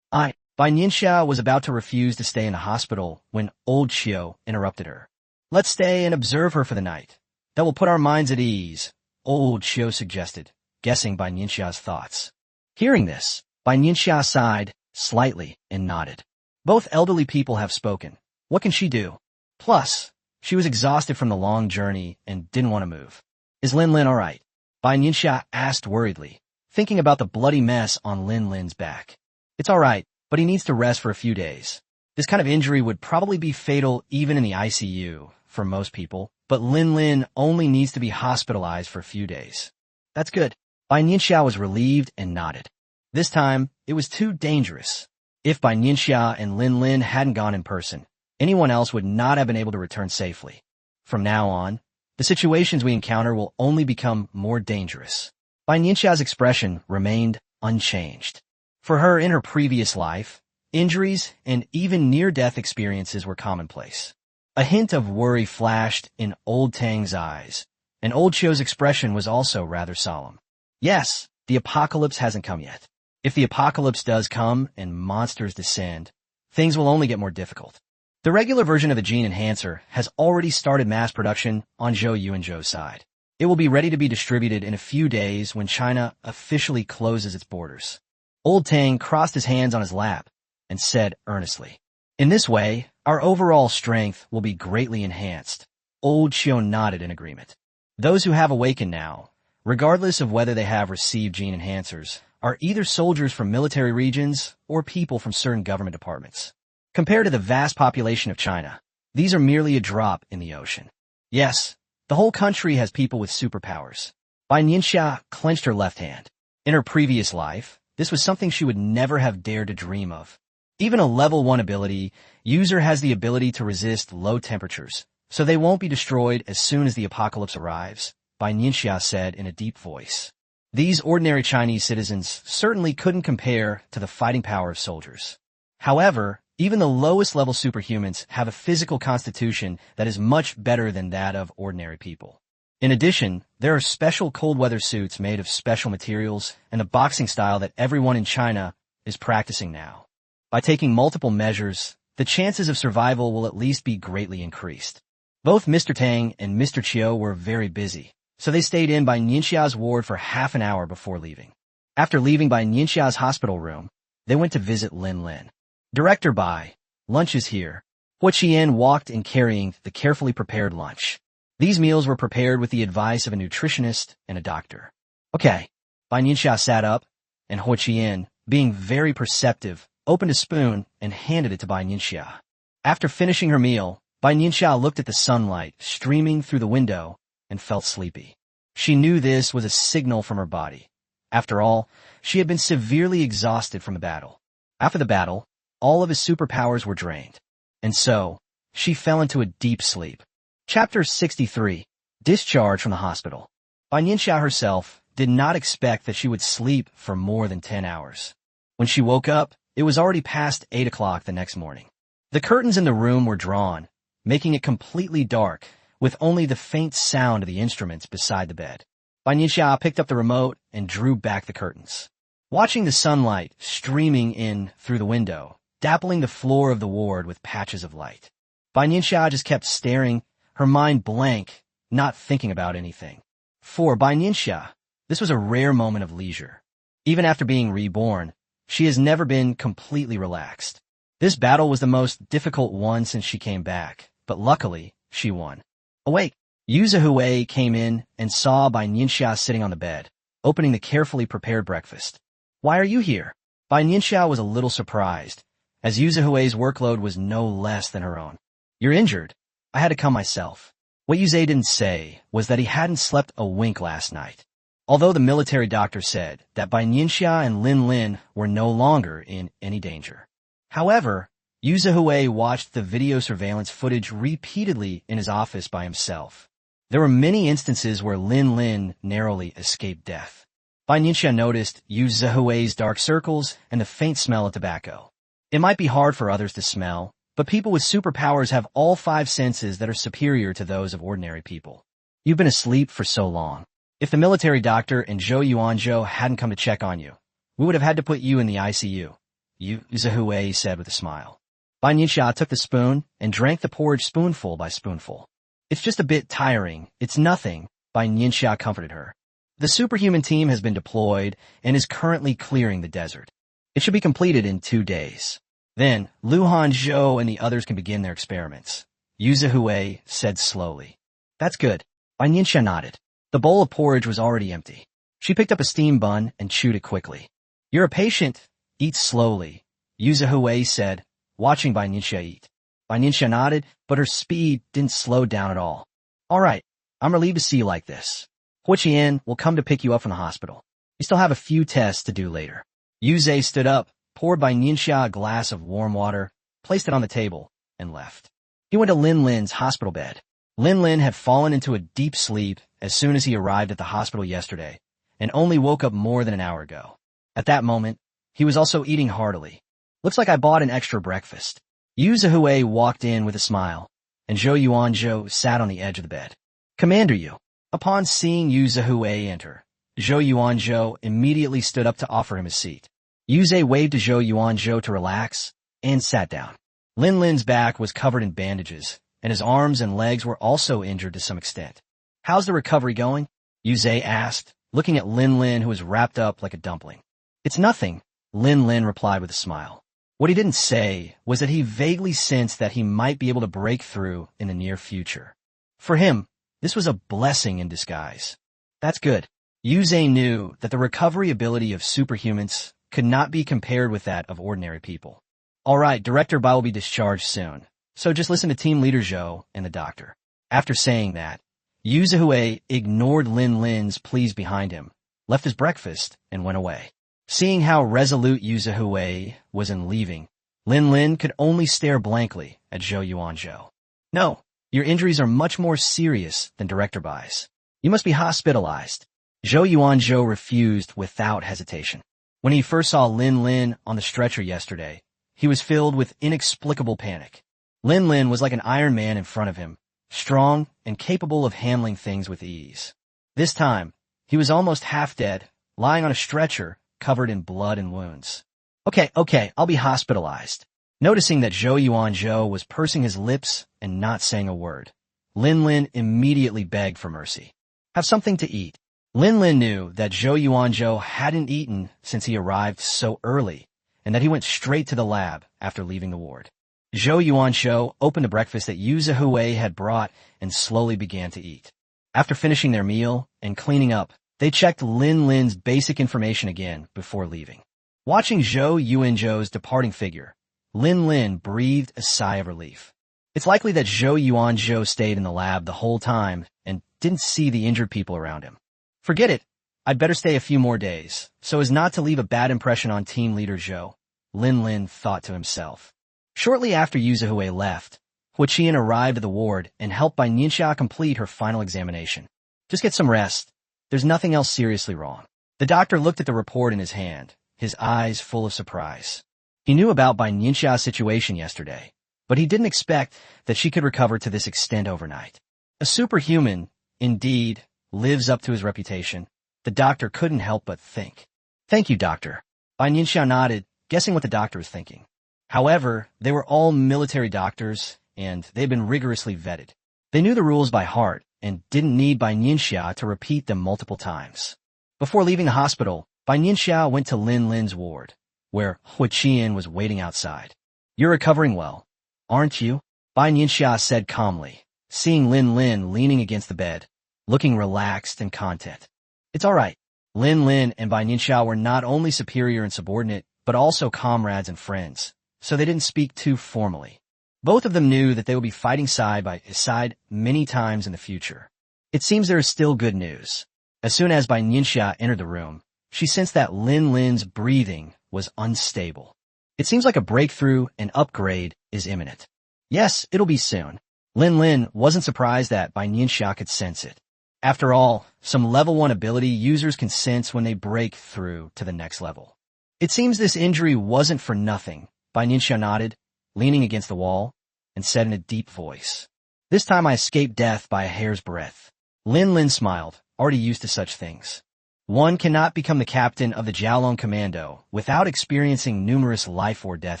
Bai Nianxia was about to refuse to stay in the hospital when old Qiu interrupted her. Let's stay and observe her for the night. That will put our minds at ease, old Qiu suggested, guessing Bai Nianxia's thoughts. Hearing this, Bai Nianxia sighed slightly and nodded. Both elderly people have spoken. What can she do? Plus, she was exhausted from the long journey and didn't want to move. Is Lin Lin all right? Bai Nianxia asked worriedly, thinking about the bloody mess on Lin Lin's back. It's all right, but he needs to rest for a few days. This kind of injury would probably be fatal even in the ICU for most people, but Lin Lin only needs to be hospitalized for a few days. That's good. Bai Nianxia was relieved and nodded. This time, it was too dangerous. If Bai Nianxia and Lin Lin hadn't gone in person, anyone else would not have been able to return safely. From now on, the situations we encounter will only become more dangerous. Bai Nianxia's expression remained unchanged. For her in her previous life, injuries and even near-death experiences were commonplace. A hint of worry flashed in old Tang's eyes, and old Qiu's expression was also rather solemn. Yes, the apocalypse hasn't come yet. If the apocalypse does come and monsters descend, things will only get more difficult. The regular version of the gene enhancer has already started mass production on Zhou Yuanzhou's side. It will be ready to be distributed in a few days when China officially closes its borders. Old Tang crossed his hands on his lap and said earnestly, in this way, our overall strength will be greatly enhanced. Old Qiu nodded in agreement. Those who have awakened now, regardless of whether they have received gene enhancers, are either soldiers from military regions or people from certain government departments. Compared to the vast population of China, these are merely a drop in the ocean. Yes, the whole country has people with superpowers. Bai Nianxia clenched her left hand. In her previous life, this was something she would never have dared to dream of. Even a level 1 ability user has the ability to resist low temperatures, so they won't be destroyed as soon as the apocalypse arrives, Bai Nianxia said in a deep voice. These ordinary Chinese citizens certainly couldn't compare to the fighting power of soldiers. However, even the lowest level superhumans have a physical constitution that is much better than that of ordinary people. In addition, there are special cold weather suits made of special materials and a boxing style that everyone in China is practicing now. By taking multiple measures, the chances of survival will at least be greatly increased. Both Mr. Tang and Mr. Qiu were very busy, so they stayed in Bai Nianxia's ward for half an hour before leaving. After leaving Bai Nianxia's hospital room, they went to visit Lin Lin. Director Bai, lunch is here. Hua Qian walked in carrying the carefully prepared lunch. These meals were prepared with the advice of a nutritionist and a doctor. Okay. Bai Nianxia sat up, and Hua Qian, being very perceptive, opened a spoon and handed it to Bai Nianxia. After finishing her meal, Bai Nianxia looked at the sunlight streaming through the window and felt sleepy. She knew this was a signal from her body. After all, she had been severely exhausted from the battle. After the battle, all of his superpowers were drained. And so, she fell into a deep sleep. Chapter 63. Discharge from the hospital. Bai Nianxia herself did not expect that she would sleep for more than 10 hours. When she woke up, it was already past 8 o'clock the next morning. The curtains in the room were drawn, making it completely dark, with only the faint sound of the instruments beside the bed. Bai Nianxia picked up the remote and drew back the curtains. Watching the sunlight streaming in through the window, dappling the floor of the ward with patches of light. Bai Nianxia just kept staring, her mind blank, not thinking about anything. For Bai Nianxia, this was a rare moment of leisure. Even after being reborn, she has never been completely relaxed. This battle was the most difficult one since she came back, but luckily, she won. Awake, Yu Zhihui came in and saw Bai Nianxia sitting on the bed, opening the carefully prepared breakfast. Why are you here? Bai Nianxia was a little surprised, as Yu Zhihui's workload was no less than her own. You're injured. I had to come myself. What Yu Zhi didn't say was that he hadn't slept a wink last night. Although the military doctor said that Bai Nianxia and Lin Lin were no longer in any danger. However, Yu Zhihui watched the video surveillance footage repeatedly in his office by himself. There were many instances where Lin Lin narrowly escaped death. Bai Nianxia noticed Yu Zhihui's dark circles and the faint smell of tobacco. It might be hard for others to smell, but people with superpowers have all 5 senses that are superior to those of ordinary people. You've been asleep for so long. If the military doctor and Zhou Yuanzhou hadn't come to check on you, we would have had to put you in the ICU. Zahue said with a smile. Bai Nianxia took the spoon and drank the porridge spoonful by spoonful. It's just a bit tiring. It's nothing, Bai Nianxia comforted her. The superhuman team has been deployed and is currently clearing the desert. It should be completed in 2 days. Then, Lu Hanzhou and the others can begin their experiments. Yu Zahue said slowly. That's good. Bai Nianxia nodded. The bowl of porridge was already empty. She picked up a steam bun and chewed it quickly. You're a patient. Eat slowly, Yu Zahue said, watching Bai Nianxia eat. Bai Nianxia nodded, but her speed didn't slow down at all. All right, I'm relieved to see you like this. Huiqian will come to pick you up from the hospital. You still have a few tests to do later. Yu Zhe stood up, poured Bai Nianxia a glass of warm water, placed it on the table, and left. He went to Lin Lin's hospital bed. Lin Lin had fallen into a deep sleep as soon as he arrived at the hospital yesterday, and only woke up more than an hour ago. At that moment, he was also eating heartily. Looks like I bought an extra breakfast. Yu Zahue walked in with a smile, and Zhou Yuanzhou sat on the edge of the bed. Commander Yu. Upon seeing Yu Zahue enter, Zhou Yuanzhou immediately stood up to offer him a seat. Yu Zhe waved to Zhou Yuanzhou to relax and sat down. Lin Lin's back was covered in bandages, and his arms and legs were also injured to some extent. How's the recovery going? Yu Zhe asked, looking at Lin Lin, who was wrapped up like a dumpling. It's nothing, Lin Lin replied with a smile. What he didn't say was that he vaguely sensed that he might be able to break through in the near future. For him, this was a blessing in disguise. That's good. Yu Zhe knew that the recovery ability of superhumans could not be compared with that of ordinary people. All right, Director Bai will be discharged soon, so just listen to Team Leader Zhou and the doctor. After saying that, Yu Zahue ignored Lin Lin's pleas behind him, left his breakfast, and went away. Seeing how resolute Yu Zahue was in leaving, Lin Lin could only stare blankly at Zhou Yuanzhou. No, your injuries are much more serious than Director Bai's. You must be hospitalized. Zhou Yuanzhou refused without hesitation. When he first saw Lin Lin on the stretcher yesterday, he was filled with inexplicable panic. Lin Lin was like an Iron Man in front of him, strong and capable of handling things with ease. This time, he was almost half dead, lying on a stretcher, covered in blood and wounds. Okay, I'll be hospitalized. Noticing that Zhou Yuanzhou was pursing his lips and not saying a word, Lin Lin immediately begged for mercy. Have something to eat. Lin Lin knew that Zhou Yuanzhou hadn't eaten since he arrived so early, and that he went straight to the lab after leaving the ward. Zhou Yuanzhou opened the breakfast that Yu Zahue had brought and slowly began to eat. After finishing their meal and cleaning up, they checked Lin Lin's basic information again before leaving. Watching Zhou Yuanzhou's departing figure, Lin Lin breathed a sigh of relief. It's likely that Zhou Yuanzhou stayed in the lab the whole time and didn't see the injured people around him. Forget it. I'd better stay a few more days, so as not to leave a bad impression on Team Leader Zhou, Lin Lin thought to himself. Shortly after Yu Zahue left, Huiqian arrived at the ward and helped Bai Nianxia complete her final examination. Just get some rest. There's nothing else seriously wrong. The doctor looked at the report in his hand, his eyes full of surprise. He knew about Bai Nianxia's situation yesterday, but he didn't expect that she could recover to this extent overnight. A superhuman, indeed, lives up to his reputation. The doctor couldn't help but think. Thank you, doctor. Bai Nianxia nodded, guessing what the doctor was thinking. However, they were all military doctors, and they had been rigorously vetted. They knew the rules by heart and didn't need Bai Nianxia to repeat them multiple times. Before leaving the hospital, Bai Nianxia went to Lin Lin's ward, where Huiqian was waiting outside. You're recovering well, aren't you? Bai Nianxia said calmly, seeing Lin Lin leaning against the bed, looking relaxed and content. It's all right. Lin Lin and Bai Nianxia were not only superior and subordinate, but also comrades and friends, so they didn't speak too formally. Both of them knew that they would be fighting side by side many times in the future. It seems there is still good news. As soon as Bai Nianxia entered the room, she sensed that Lin Lin's breathing was unstable. It seems like a breakthrough and upgrade is imminent. Yes, it'll be soon. Lin Lin wasn't surprised that Bai Nianxia could sense it. After all, some level 1 ability users can sense when they break through to the next level. It seems this injury wasn't for nothing. Bai Nianxia nodded, leaning against the wall, and said in a deep voice, This time I escaped death by a hair's breadth. Lin Lin smiled, already used to such things. One cannot become the captain of the Jiaolong Commando without experiencing numerous life or death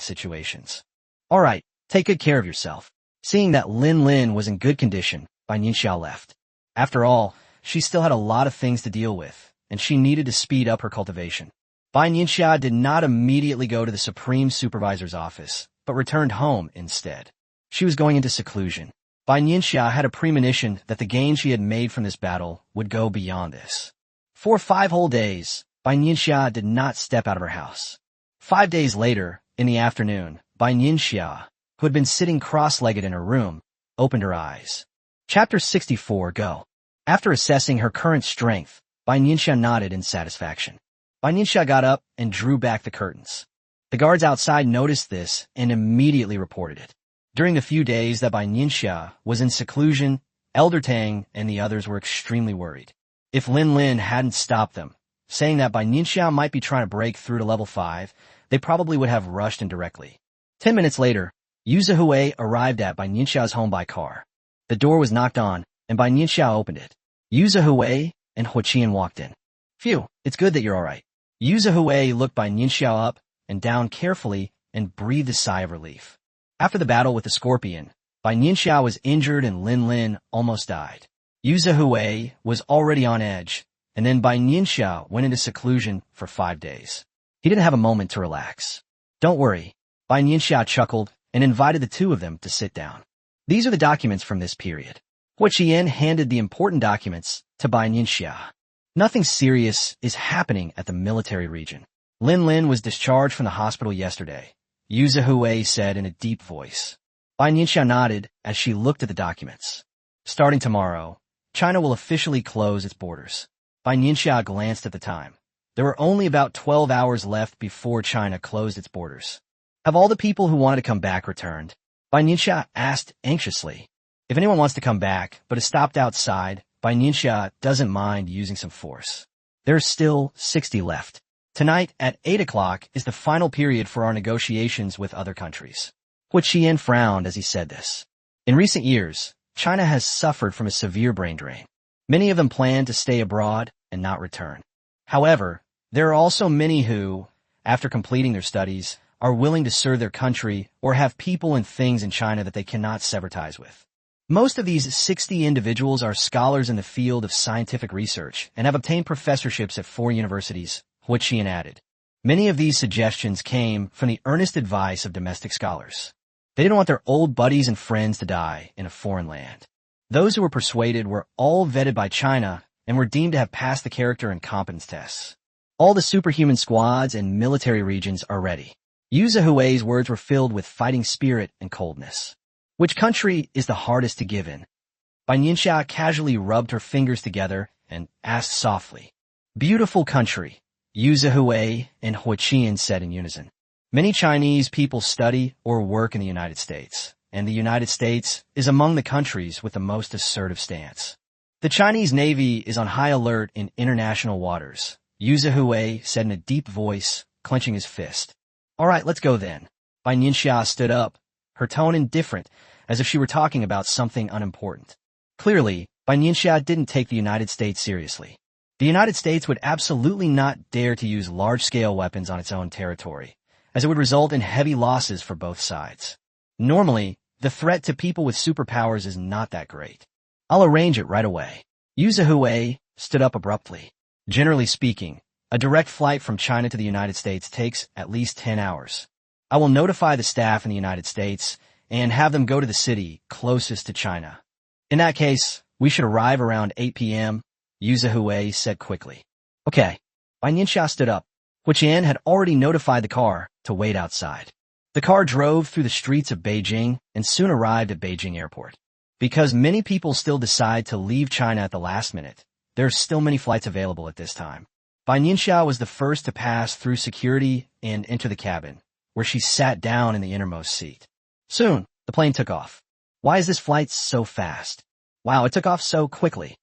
situations. Alright, take good care of yourself. Seeing that Lin Lin was in good condition, Bai Nianxia left. After all, she still had a lot of things to deal with, and she needed to speed up her cultivation. Bai Nianxia did not immediately go to the Supreme Supervisor's office, but returned home instead. She was going into seclusion. Bai Nianxia had a premonition that the gain she had made from this battle would go beyond this. For 5 whole days, Bai Nianxia did not step out of her house. 5 days later, in the afternoon, Bai Nianxia, who had been sitting cross-legged in her room, opened her eyes. Chapter 64, Go. After assessing her current strength, Bai Nianxia nodded in satisfaction. Bai Nianxia got up and drew back the curtains. The guards outside noticed this and immediately reported it. During the few days that Bai Nianxia was in seclusion, Elder Tang and the others were extremely worried. If Lin Lin hadn't stopped them, saying that Bai Nianxia might be trying to break through to level 5, they probably would have rushed in directly. 10 minutes later, Yu Zihui arrived at Bai Nianxia's home by car. The door was knocked on, and Bai Nianxia opened it. Yu Zihui and Hu Qian walked in. Phew, it's good that you're alright. Yu Zihui looked Bai Nianxia up and down carefully and breathed a sigh of relief. After the battle with the scorpion, Bai Nianxia was injured and Lin Lin almost died. Yu Zihui was already on edge, and then Bai Nianxia went into seclusion for 5 days. He didn't have a moment to relax. Don't worry, Bai Nianxia chuckled and invited the two of them to sit down. These are the documents from this period. Hu Qian handed the important documents to Bai Nianxia. Nothing serious is happening at the military region. Lin Lin was discharged from the hospital yesterday, Yu Zihui said in a deep voice. Bai Nianxia nodded as she looked at the documents. Starting tomorrow, China will officially close its borders. Bai Nianxia glanced at the time. There were only about 12 hours left before China closed its borders. Have all the people who wanted to come back returned? Bai Nianxia asked anxiously. If anyone wants to come back but is stopped outside, Bai Nianxia doesn't mind using some force. There are still 60 left. Tonight at 8 o'clock is the final period for our negotiations with other countries. Hu Qian frowned as he said this. In recent years, China has suffered from a severe brain drain. Many of them plan to stay abroad and not return. However, there are also many who, after completing their studies, are willing to serve their country or have people and things in China that they cannot sever ties with. Most of these 60 individuals are scholars in the field of scientific research and have obtained professorships at 4 universities, Hu Qian added. Many of these suggestions came from the earnest advice of domestic scholars. They didn't want their old buddies and friends to die in a foreign land. Those who were persuaded were all vetted by China and were deemed to have passed the character and competence tests. All the superhuman squads and military regions are ready. Yu Zihui's words were filled with fighting spirit and coldness. Which country is the hardest to give in? Bai Nianxia casually rubbed her fingers together and asked softly. Beautiful country, Yu Zihui and Hu Qian said in unison. Many Chinese people study or work in the United States, and the United States is among the countries with the most assertive stance. The Chinese Navy is on high alert in international waters, Yu Zihui said in a deep voice, clenching his fist. All right, let's go then. Bai Nianxia stood up, her tone indifferent, as if she were talking about something unimportant. Clearly, Bai Nianxia didn't take the United States seriously. The United States would absolutely not dare to use large-scale weapons on its own territory, as it would result in heavy losses for both sides. Normally, the threat to people with superpowers is not that great. I'll arrange it right away. Yu Zihui stood up abruptly. Generally speaking, a direct flight from China to the United States takes at least 10 hours. I will notify the staff in the United States and have them go to the city closest to China. In that case, we should arrive around 8 p.m., Yu Zihui said quickly. Okay. Bai Nianxia stood up. Hu Qian had already notified the car to wait outside. The car drove through the streets of Beijing and soon arrived at Beijing Airport. Because many people still decide to leave China at the last minute, there are still many flights available at this time. Bai Nianxia was the first to pass through security and enter the cabin, where she sat down in the innermost seat. Soon, the plane took off. Why is this flight so fast? Wow, it took off so quickly.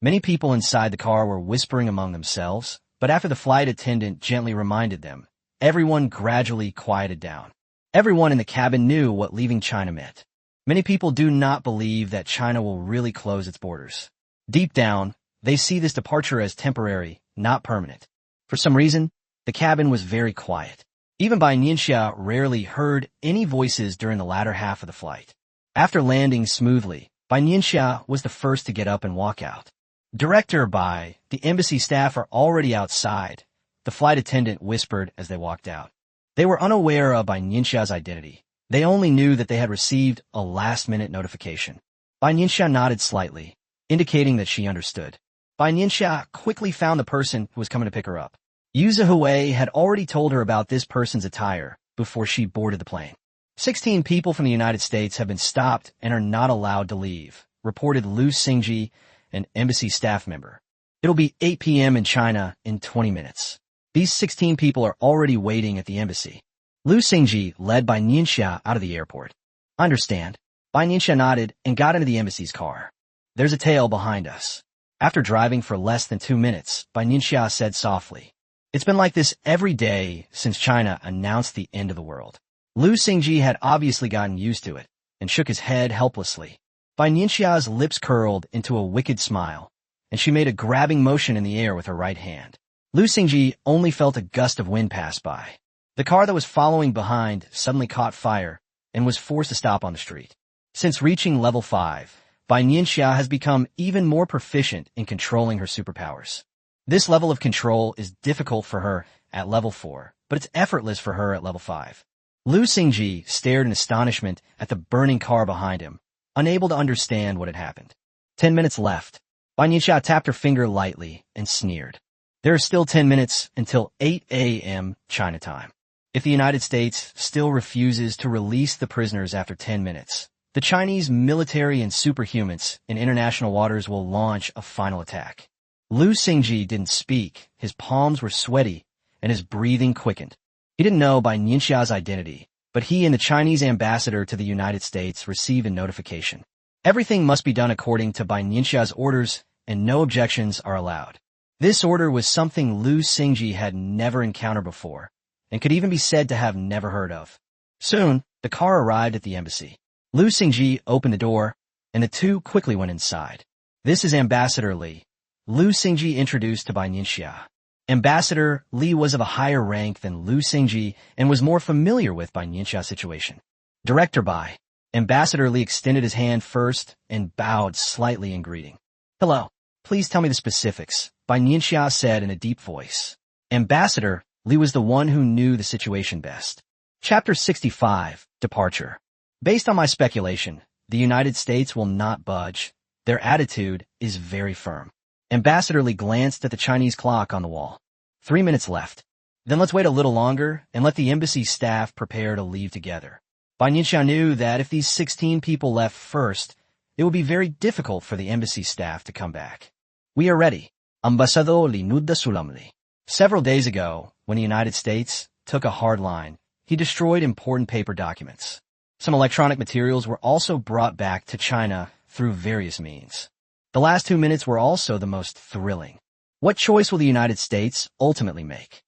Many people inside the car were whispering among themselves, but after the flight attendant gently reminded them, everyone gradually quieted down. Everyone in the cabin knew what leaving China meant. Many people do not believe that China will really close its borders. Deep down, they see this departure as temporary not permanent. For some reason, the cabin was very quiet. Even Bai Nianxia rarely heard any voices during the latter half of the flight. After landing smoothly, Bai Nianxia was the first to get up and walk out. Director Bai, the embassy staff are already outside, the flight attendant whispered as they walked out. They were unaware of Bai Nianxia's identity. They only knew that they had received a last-minute notification. Bai Nianxia nodded slightly, indicating that she understood. Bai Nianxia quickly found the person who was coming to pick her up. Yu Zihui had already told her about this person's attire before she boarded the plane. 16 people from the United States have been stopped and are not allowed to leave, reported Lu Xingji, an embassy staff member. It'll be 8 p.m. in China in 20 minutes. These 16 people are already waiting at the embassy. Lu Xingji led Bai Nianxia out of the airport. I understand. Bai Nianxia nodded and got into the embassy's car. There's a tail behind us. After driving for less than 2 minutes, Bai Nianxia said softly, "It's been like this every day since China announced the end of the world." Lu Xingji had obviously gotten used to it and shook his head helplessly. Bai Nianxia's lips curled into a wicked smile, and she made a grabbing motion in the air with her right hand. Lu Xingji only felt a gust of wind pass by. The car that was following behind suddenly caught fire and was forced to stop on the street. Since reaching level 5, Bai Nianxia has become even more proficient in controlling her superpowers. This level of control is difficult for her at level 4, but it's effortless for her at level 5. Lu Xingji stared in astonishment at the burning car behind him, unable to understand what had happened. 10 minutes left. Bai Nianxia tapped her finger lightly and sneered. There are still 10 minutes until 8 a.m. China time. If the United States still refuses to release the prisoners after 10 minutes, the Chinese military and superhumans in international waters will launch a final attack. Lu Xingji didn't speak, his palms were sweaty, and his breathing quickened. He didn't know Bai Nianxia's identity, but he and the Chinese ambassador to the United States received a notification. Everything must be done according to Bai Nianxia's orders, and no objections are allowed. This order was something Lu Xingji had never encountered before, and could even be said to have never heard of. Soon, the car arrived at the embassy. Lu Xingji opened the door, and the two quickly went inside. "This is Ambassador Li," Lu Xingji introduced to Bai Nianxia. Ambassador Li was of a higher rank than Lu Xingji and was more familiar with Bai Nianxia's situation. "Director Bai." Ambassador Li extended his hand first and bowed slightly in greeting. "Hello. Please tell me the specifics," Bai Nianxia said in a deep voice. Ambassador Li was the one who knew the situation best. Chapter 65, Departure. Based on my speculation, the United States will not budge. Their attitude is very firm. Ambassador Li glanced at the Chinese clock on the wall. 3 minutes left. Then let's wait a little longer and let the embassy staff prepare to leave together. Bai Nianxia knew that if these 16 people left first, it would be very difficult for the embassy staff to come back. "We are ready." Ambassador Li Nuda Sulamli. Several days ago, when the United States took a hard line, he destroyed important paper documents. Some electronic materials were also brought back to China through various means. The last 2 minutes were also the most thrilling. What choice will the United States ultimately make?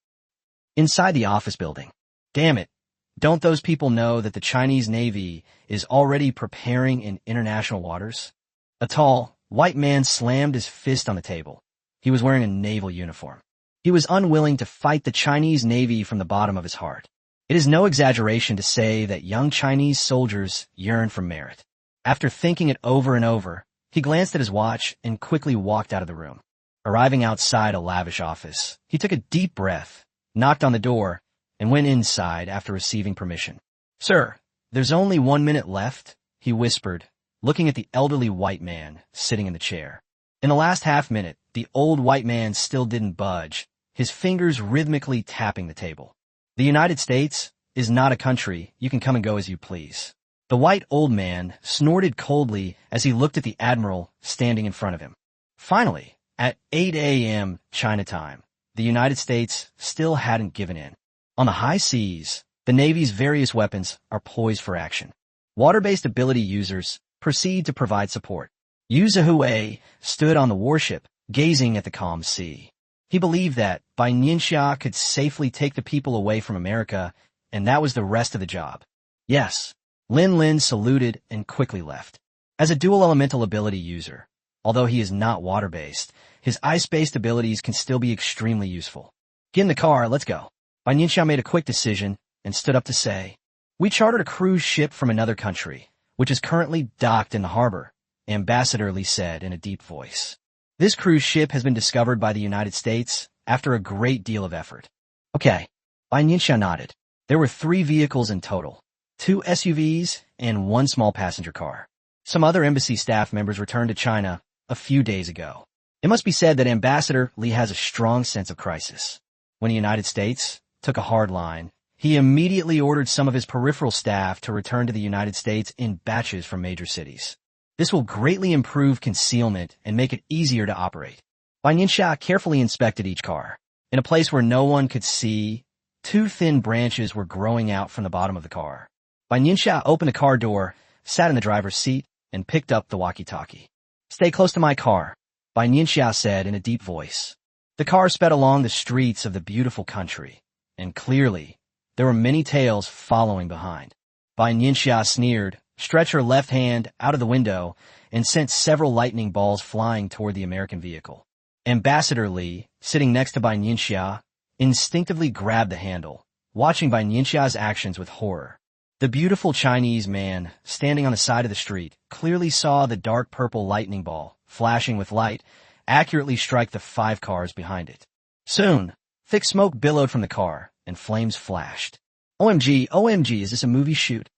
Inside the office building. Damn it. Don't those people know that the Chinese Navy is already preparing in international waters? A tall, white man slammed his fist on the table. He was wearing a naval uniform. He was unwilling to fight the Chinese Navy from the bottom of his heart. It is no exaggeration to say that young Chinese soldiers yearn for merit. After thinking it over and over, he glanced at his watch and quickly walked out of the room. Arriving outside a lavish office, he took a deep breath, knocked on the door, and went inside after receiving permission. "Sir, there's only 1 minute left," he whispered, looking at the elderly white man sitting in the chair. In the last half minute, the old white man still didn't budge, his fingers rhythmically tapping the table. "The United States is not a country you can come and go as you please." The white old man snorted coldly as he looked at the admiral standing in front of him. Finally, at 8 a.m. China time, the United States still hadn't given in. On the high seas, the Navy's various weapons are poised for action. Water-based ability users proceed to provide support. Yu Zihui stood on the warship, gazing at the calm sea. He believed that Bai Nianxia could safely take the people away from America, and that was the rest of the job. Yes. Lin Lin saluted and quickly left. As a dual elemental ability user, although he is not water-based, his ice-based abilities can still be extremely useful. Get in the car, let's go. Bai Nianxia made a quick decision and stood up to say, "We chartered a cruise ship from another country, which is currently docked in the harbor," Ambassador Li said in a deep voice. "This cruise ship has been discovered by the United States after a great deal of effort." Okay, Bai Nianxia nodded. There were 3 vehicles in total, 2 SUVs and 1 small passenger car. Some other embassy staff members returned to China a few days ago. It must be said that Ambassador Li has a strong sense of crisis. When the United States took a hard line, he immediately ordered some of his peripheral staff to return to the United States in batches from major cities. This will greatly improve concealment and make it easier to operate. Bai Nianxia carefully inspected each car. In a place where no one could see, 2 thin branches were growing out from the bottom of the car. Bai Nianxia opened the car door, sat in the driver's seat, and picked up the walkie-talkie. "Stay close to my car," Bai Nianxia said in a deep voice. The car sped along the streets of the beautiful country, and clearly, there were many tails following behind. Bai Nianxia sneered, stretched her left hand out of the window, and sent several lightning balls flying toward the American vehicle. Ambassador Li, sitting next to Bai Nianxia, instinctively grabbed the handle, watching Bai Nianxia's actions with horror. The beautiful Chinese man, standing on the side of the street, clearly saw the dark purple lightning ball, flashing with light, accurately strike the 5 cars behind it. Soon, thick smoke billowed from the car, and flames flashed. OMG, is this a movie shoot?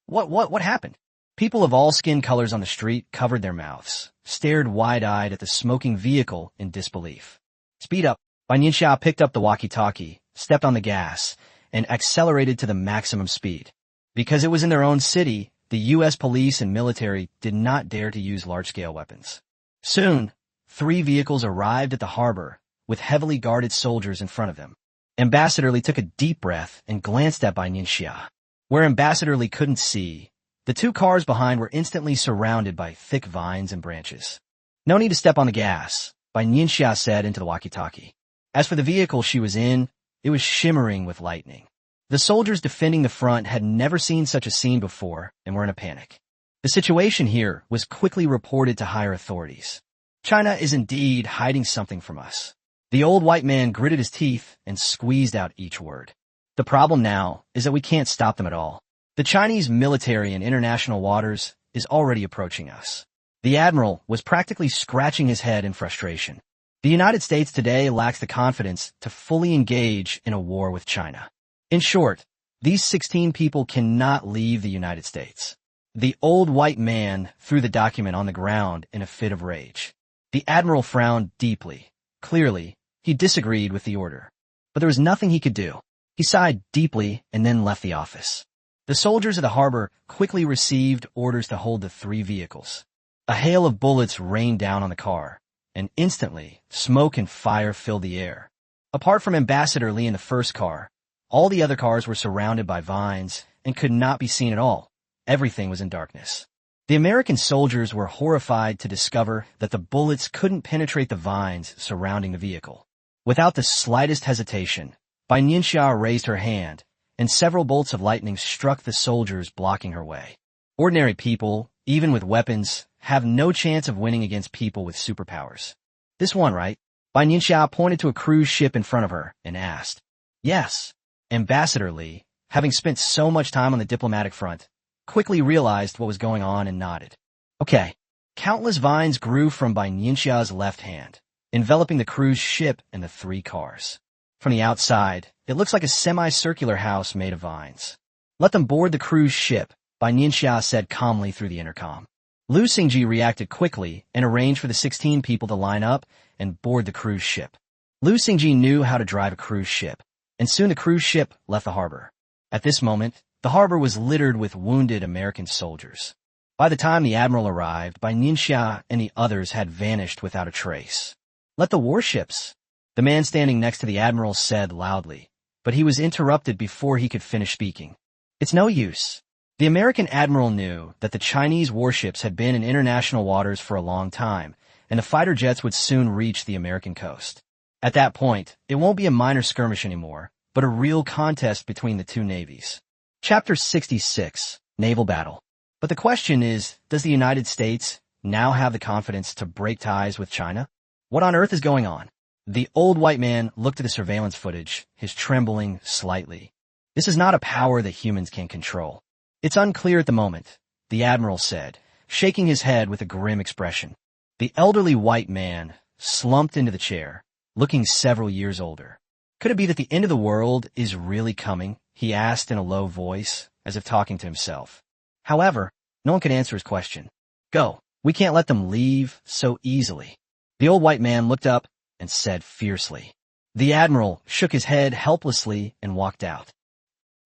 What happened? People of all skin colors on the street covered their mouths, stared wide-eyed at the smoking vehicle in disbelief. "Speed up." Bai Nianxia picked up the walkie-talkie, stepped on the gas, and accelerated to the maximum speed. Because it was in their own city, the U.S. police and military did not dare to use large-scale weapons. Soon, 3 vehicles arrived at the harbor, with heavily guarded soldiers in front of them. Ambassador Li took a deep breath and glanced at Bai Nianxia. Where Ambassador Li couldn't see, the 2 cars behind were instantly surrounded by thick vines and branches. "No need to step on the gas," Bai Nianxia said into the walkie-talkie. As for the vehicle she was in, it was shimmering with lightning. The soldiers defending the front had never seen such a scene before and were in a panic. The situation here was quickly reported to higher authorities. "China is indeed hiding something from us." The old white man gritted his teeth and squeezed out each word. "The problem now is that we can't stop them at all. The Chinese military in international waters is already approaching us." The admiral was practically scratching his head in frustration. The United States today lacks the confidence to fully engage in a war with China. In short, these 16 people cannot leave the United States. The old white man threw the document on the ground in a fit of rage. The admiral frowned deeply. Clearly, he disagreed with the order. But there was nothing he could do. He sighed deeply and then left the office. The soldiers of the harbor quickly received orders to hold the 3 vehicles. A hail of bullets rained down on the car, and instantly, smoke and fire filled the air. Apart from Ambassador Li in the first car, all the other cars were surrounded by vines and could not be seen at all. Everything was in darkness. The American soldiers were horrified to discover that the bullets couldn't penetrate the vines surrounding the vehicle. Without the slightest hesitation, Bai Nianxia raised her hand, and several bolts of lightning struck the soldiers blocking her way. Ordinary people, even with weapons, have no chance of winning against people with superpowers. "This one, right?" Bai Nianxia pointed to a cruise ship in front of her and asked. "Yes." Ambassador Li, having spent so much time on the diplomatic front, quickly realized what was going on and nodded. "Okay." Countless vines grew from Bai Nianxia's left hand, enveloping the cruise ship and the 3 cars. From the outside, it looks like a semicircular house made of vines. "Let them board the cruise ship," Bai Nianxia said calmly through the intercom. Lu Xingji reacted quickly and arranged for the 16 people to line up and board the cruise ship. Lu Xingji knew how to drive a cruise ship, and soon the cruise ship left the harbor. At this moment, the harbor was littered with wounded American soldiers. By the time the admiral arrived, Bai Nianxia and the others had vanished without a trace. "Let the warships," the man standing next to the admiral said loudly, but he was interrupted before he could finish speaking. "It's no use." The American admiral knew that the Chinese warships had been in international waters for a long time, and the fighter jets would soon reach the American coast. At that point, it won't be a minor skirmish anymore, but a real contest between the 2 navies. Chapter 66, Naval Battle. But the question is, does the United States now have the confidence to break ties with China? What on earth is going on? The old white man looked at the surveillance footage, his trembling slightly. This is not a power that humans can control. It's unclear at the moment, the admiral said, shaking his head with a grim expression. The elderly white man slumped into the chair, looking several years older. Could it be that the end of the world is really coming? He asked in a low voice, as if talking to himself. However, no one could answer his question. Go. We can't let them leave so easily. The old white man looked up and said fiercely. The admiral shook his head helplessly and walked out.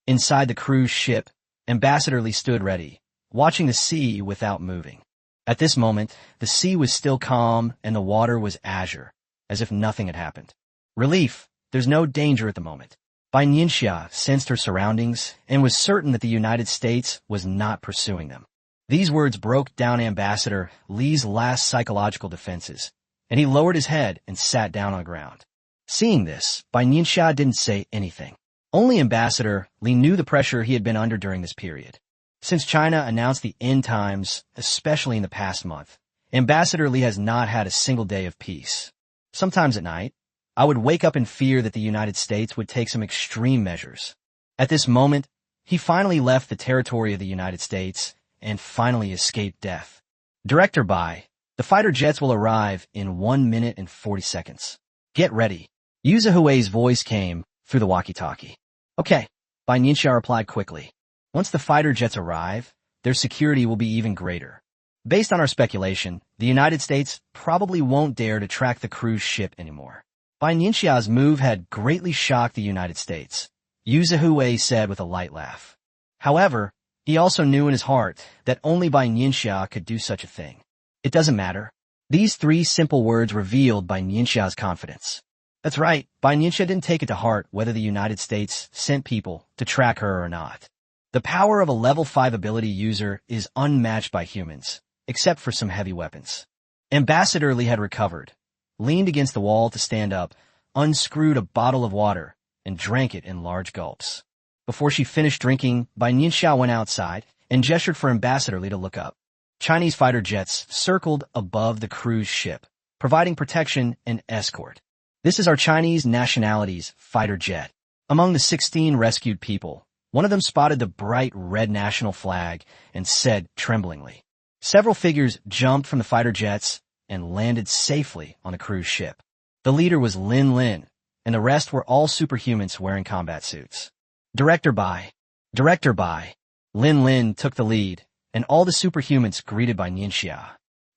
Inside the cruise ship, Ambassador Lee stood ready, watching the sea without moving. At this moment, the sea was still calm and the water was azure, as if nothing had happened. Relief, there's no danger at the moment. Bai Nianxia sensed her surroundings and was certain that the United States was not pursuing them. These words broke down Ambassador Lee's last psychological defenses, and he lowered his head and sat down on the ground. Seeing this, Bai Nianxia didn't say anything. Only Ambassador Lee knew the pressure he had been under during this period. Since China announced the end times, especially in the past month, Ambassador Lee has not had a single day of peace. Sometimes at night, I would wake up in fear that the United States would take some extreme measures. At this moment, he finally left the territory of the United States and finally escaped death. Director Bai, the fighter jets will arrive in 1 minute and 40 seconds. Get ready. Yu Zihui's voice came through the walkie-talkie. Okay, Bai Nianxia replied quickly. Once the fighter jets arrive, their security will be even greater. Based on our speculation, the United States probably won't dare to track the cruise ship anymore. Bai Nianxia's move had greatly shocked the United States, Yu Zihui said with a light laugh. However, he also knew in his heart that only Bai Nianxia could do such a thing. It doesn't matter. These 3 simple words revealed Bai Nianxia's confidence. That's right, Bai Nianxia didn't take it to heart whether the United States sent people to track her or not. The power of a level 5 ability user is unmatched by humans, except for some heavy weapons. Ambassador Lee had recovered, leaned against the wall to stand up, unscrewed a bottle of water, and drank it in large gulps. Before she finished drinking, Bai Nianxia went outside and gestured for Ambassador Lee to look up. Chinese fighter jets circled above the cruise ship, providing protection and escort. This is our Chinese nationality's fighter jet. Among the 16 rescued people, one of them spotted the bright red national flag and said tremblingly. Several figures jumped from the fighter jets and landed safely on the cruise ship. The leader was Lin Lin, and the rest were all superhumans wearing combat suits. Director Bai. Lin Lin took the lead, and all the superhumans greeted Bai Nianxia.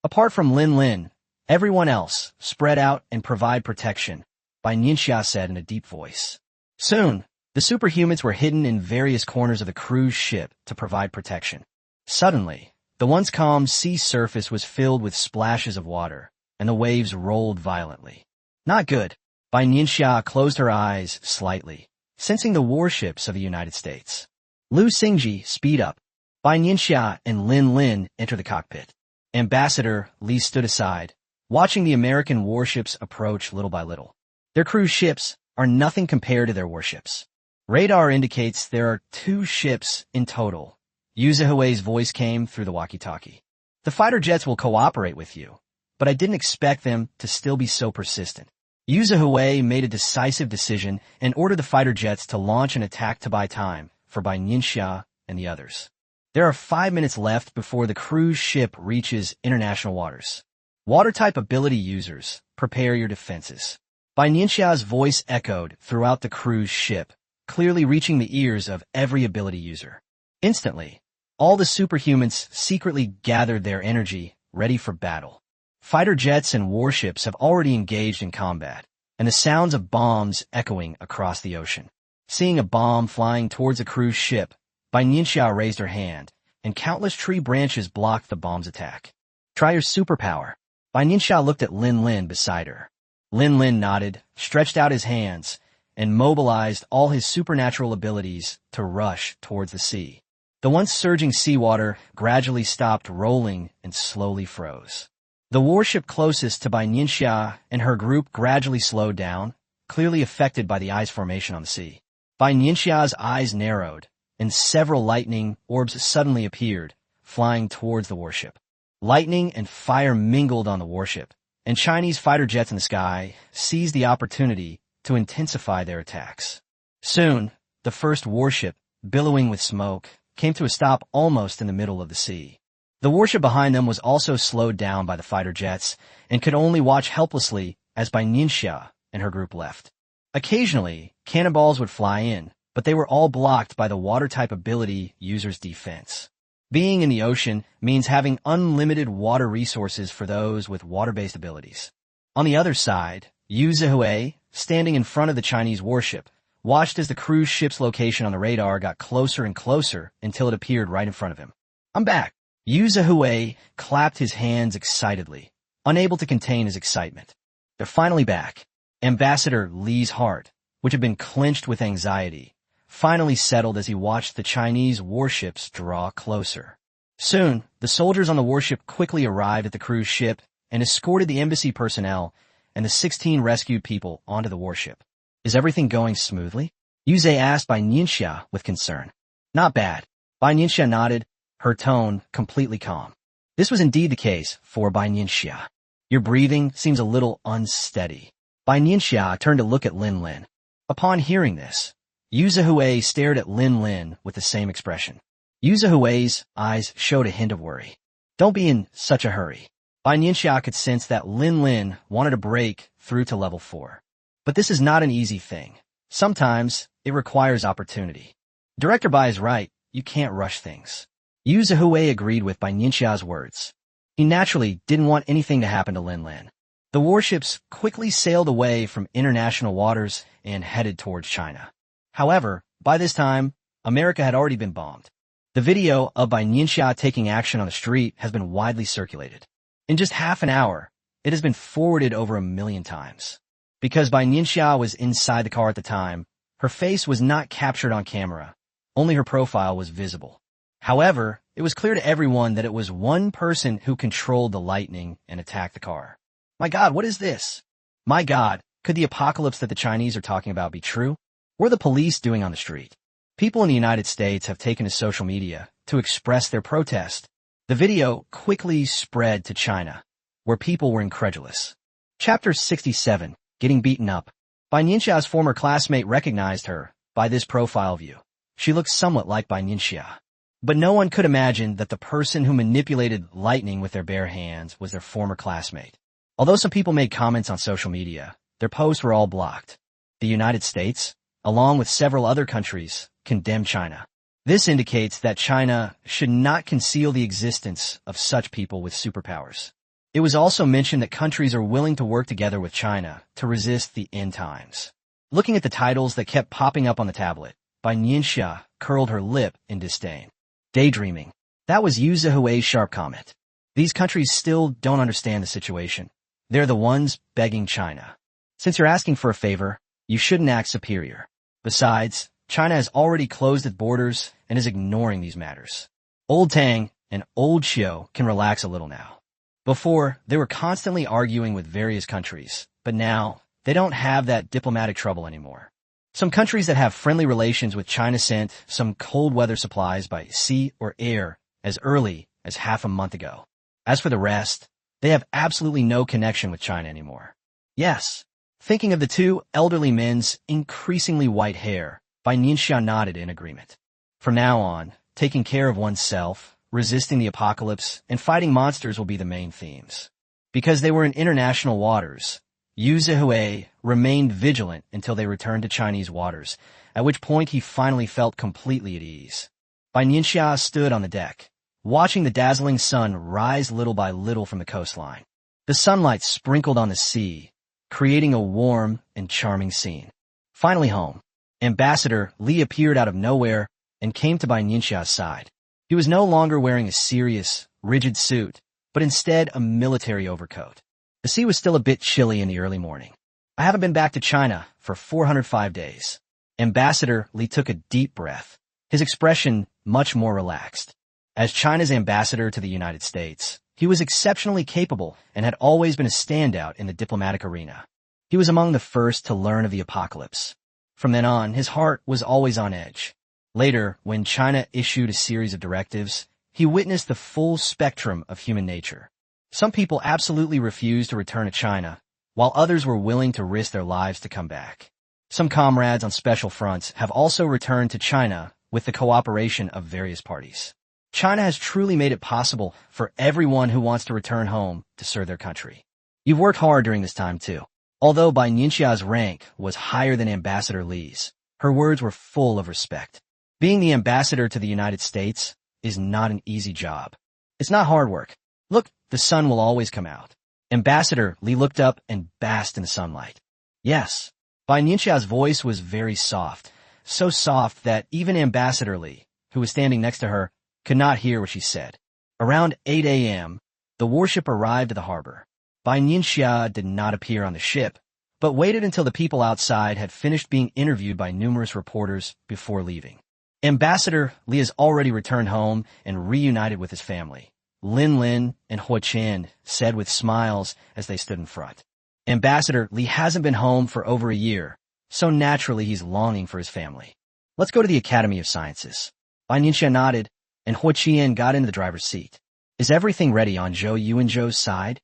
Apart from Lin Lin, everyone else spread out and provide protection, Bai Nianxia said in a deep voice. Soon, the superhumans were hidden in various corners of the cruise ship to provide protection. Suddenly, the once calm sea surface was filled with splashes of water, and the waves rolled violently. Not good. Bai Nianxia closed her eyes slightly, sensing the warships of the United States. Lu Xingji, speed up. Bai Nianxia and Lin Lin enter the cockpit. Ambassador Lee stood aside, watching the American warships approach little by little. Their cruise ships are nothing compared to their warships. Radar indicates there are 2 ships in total. Yu Zihui's voice came through the walkie-talkie. The fighter jets will cooperate with you, but I didn't expect them to still be so persistent. Yu Zihui made a decisive decision and ordered the fighter jets to launch an attack to buy time for Bai Nianxia and the others. There are 5 minutes left before the cruise ship reaches international waters. Water-type ability users, prepare your defenses. Bai Nianxia's voice echoed throughout the cruise ship, clearly reaching the ears of every ability user. Instantly, all the superhumans secretly gathered their energy, ready for battle. Fighter jets and warships have already engaged in combat, and the sounds of bombs echoing across the ocean. Seeing a bomb flying towards a cruise ship, Bai Nianxia raised her hand, and countless tree branches blocked the bomb's attack. Try your superpower. Bai Nianxia looked at Lin Lin beside her. Lin Lin nodded, stretched out his hands, and mobilized all his supernatural abilities to rush towards the sea. The once surging seawater gradually stopped rolling and slowly froze. The warship closest to Bai Nianxia and her group gradually slowed down, clearly affected by the ice formation on the sea. Bai Nianxia's eyes narrowed, and several lightning orbs suddenly appeared, flying towards the warship. Lightning and fire mingled on the warship, and Chinese fighter jets in the sky seized the opportunity to intensify their attacks. Soon, the first warship, billowing with smoke, came to a stop almost in the middle of the sea. The warship behind them was also slowed down by the fighter jets and could only watch helplessly as Bai Nianxia and her group left. Occasionally, cannonballs would fly in, but they were all blocked by the water-type ability user's defense. Being in the ocean means having unlimited water resources for those with water-based abilities. On the other side, Yu Zihui, standing in front of the Chinese warship, watched as the cruise ship's location on the radar got closer and closer until it appeared right in front of him. "I'm back!" Yu Zihui clapped his hands excitedly, unable to contain his excitement. They're finally back. Ambassador Li's heart, which had been clenched with anxiety, finally settled as he watched the Chinese warships draw closer. Soon, the soldiers on the warship quickly arrived at the cruise ship and escorted the embassy personnel and the 16 rescued people onto the warship. "Is everything going smoothly?" Yuze asked Bai Nianxia with concern. "Not bad." Bai Nianxia nodded, her tone completely calm. This was indeed the case for Bai Nianxia. "Your breathing seems a little unsteady." Bai Nianxia turned to look at Lin Lin. Upon hearing this, Yu Zihui stared at Lin Lin with the same expression. Yu Zihui's eyes showed a hint of worry. "Don't be in such a hurry." Bai Nianxia could sense that Lin Lin wanted a break through to level 4. But this is not an easy thing. Sometimes, it requires opportunity. Director Bai is right, you can't rush things. Yu Zihui agreed with Bai Nianxia's words. He naturally didn't want anything to happen to Lin Lin. The warships quickly sailed away from international waters and headed towards China. However, by this time, America had already been bombed. The video of Bai Nianxia taking action on the street has been widely circulated. In just half an hour, it has been forwarded over 1 million times. Because Bai Nianxia was inside the car at the time, her face was not captured on camera. Only her profile was visible. However, it was clear to everyone that it was one person who controlled the lightning and attacked the car. My God, what is this? My God, could the apocalypse that the Chinese are talking about be true? What are the police doing on the street? People in the United States have taken to social media to express their protest. The video quickly spread to China, where people were incredulous. Chapter 67, Getting Beaten Up. Bai Nianxia's former classmate recognized her by this profile view. She looked somewhat like Bai Nianxia. But no one could imagine that the person who manipulated lightning with their bare hands was their former classmate. Although some people made comments on social media, their posts were all blocked. The United States, along with several other countries, condemned China. This indicates that China should not conceal the existence of such people with superpowers. It was also mentioned that countries are willing to work together with China to resist the end times. Looking at the titles that kept popping up on the tablet, Bai Nianxia curled her lip in disdain. Daydreaming. That was Yu Zihui's sharp comment. These countries still don't understand the situation. They're the ones begging China. Since you're asking for a favor, you shouldn't act superior. Besides, China has already closed its borders and is ignoring these matters. Old Tang and Old Xiu can relax a little now. Before, they were constantly arguing with various countries, but now, they don't have that diplomatic trouble anymore. Some countries that have friendly relations with China sent some cold weather supplies by sea or air as early as half a month ago. As for the rest, they have absolutely no connection with China anymore. Yes, thinking of the two elderly men's increasingly white hair, Bai Nianxia nodded in agreement. From now on, taking care of oneself, resisting the apocalypse, and fighting monsters will be the main themes. Because they were in international waters, Yu Zihui remained vigilant until they returned to Chinese waters, at which point he finally felt completely at ease. Bai Nianxia stood on the deck, watching the dazzling sun rise little by little from the coastline. The sunlight sprinkled on the sea, creating a warm and charming scene. Finally home, Ambassador Li appeared out of nowhere and came to Bai Nianxia's side. He was no longer wearing a serious, rigid suit, but instead a military overcoat. The sea was still a bit chilly in the early morning. I haven't been back to China for 405 days. Ambassador Li took a deep breath, his expression much more relaxed. As China's ambassador to the United States, he was exceptionally capable and had always been a standout in the diplomatic arena. He was among the first to learn of the apocalypse. From then on, his heart was always on edge. Later, when China issued a series of directives, he witnessed the full spectrum of human nature. Some people absolutely refused to return to China, while others were willing to risk their lives to come back. Some comrades on special fronts have also returned to China with the cooperation of various parties. China has truly made it possible for everyone who wants to return home to serve their country. You've worked hard during this time too. Although Bai Nianxia's rank was higher than Ambassador Li's, her words were full of respect. Being the ambassador to the United States is not an easy job. It's not hard work. Look, the sun will always come out. Ambassador Li looked up and basked in the sunlight. Yes. Bai Nianxia's voice was very soft, so soft that even Ambassador Li, who was standing next to her, could not hear what she said. Around 8 a.m., the warship arrived at the harbor. Bai Nianxia did not appear on the ship, but waited until the people outside had finished being interviewed by numerous reporters before leaving. Ambassador Li has already returned home and reunited with his family. Lin Lin and Huo Qian said with smiles as they stood in front. Ambassador Li hasn't been home for over a year, so naturally he's longing for his family. Let's go to the Academy of Sciences. Bai Nianxia nodded, and Huo Qian got into the driver's seat. Is everything ready on Zhou Yuanzhou's side?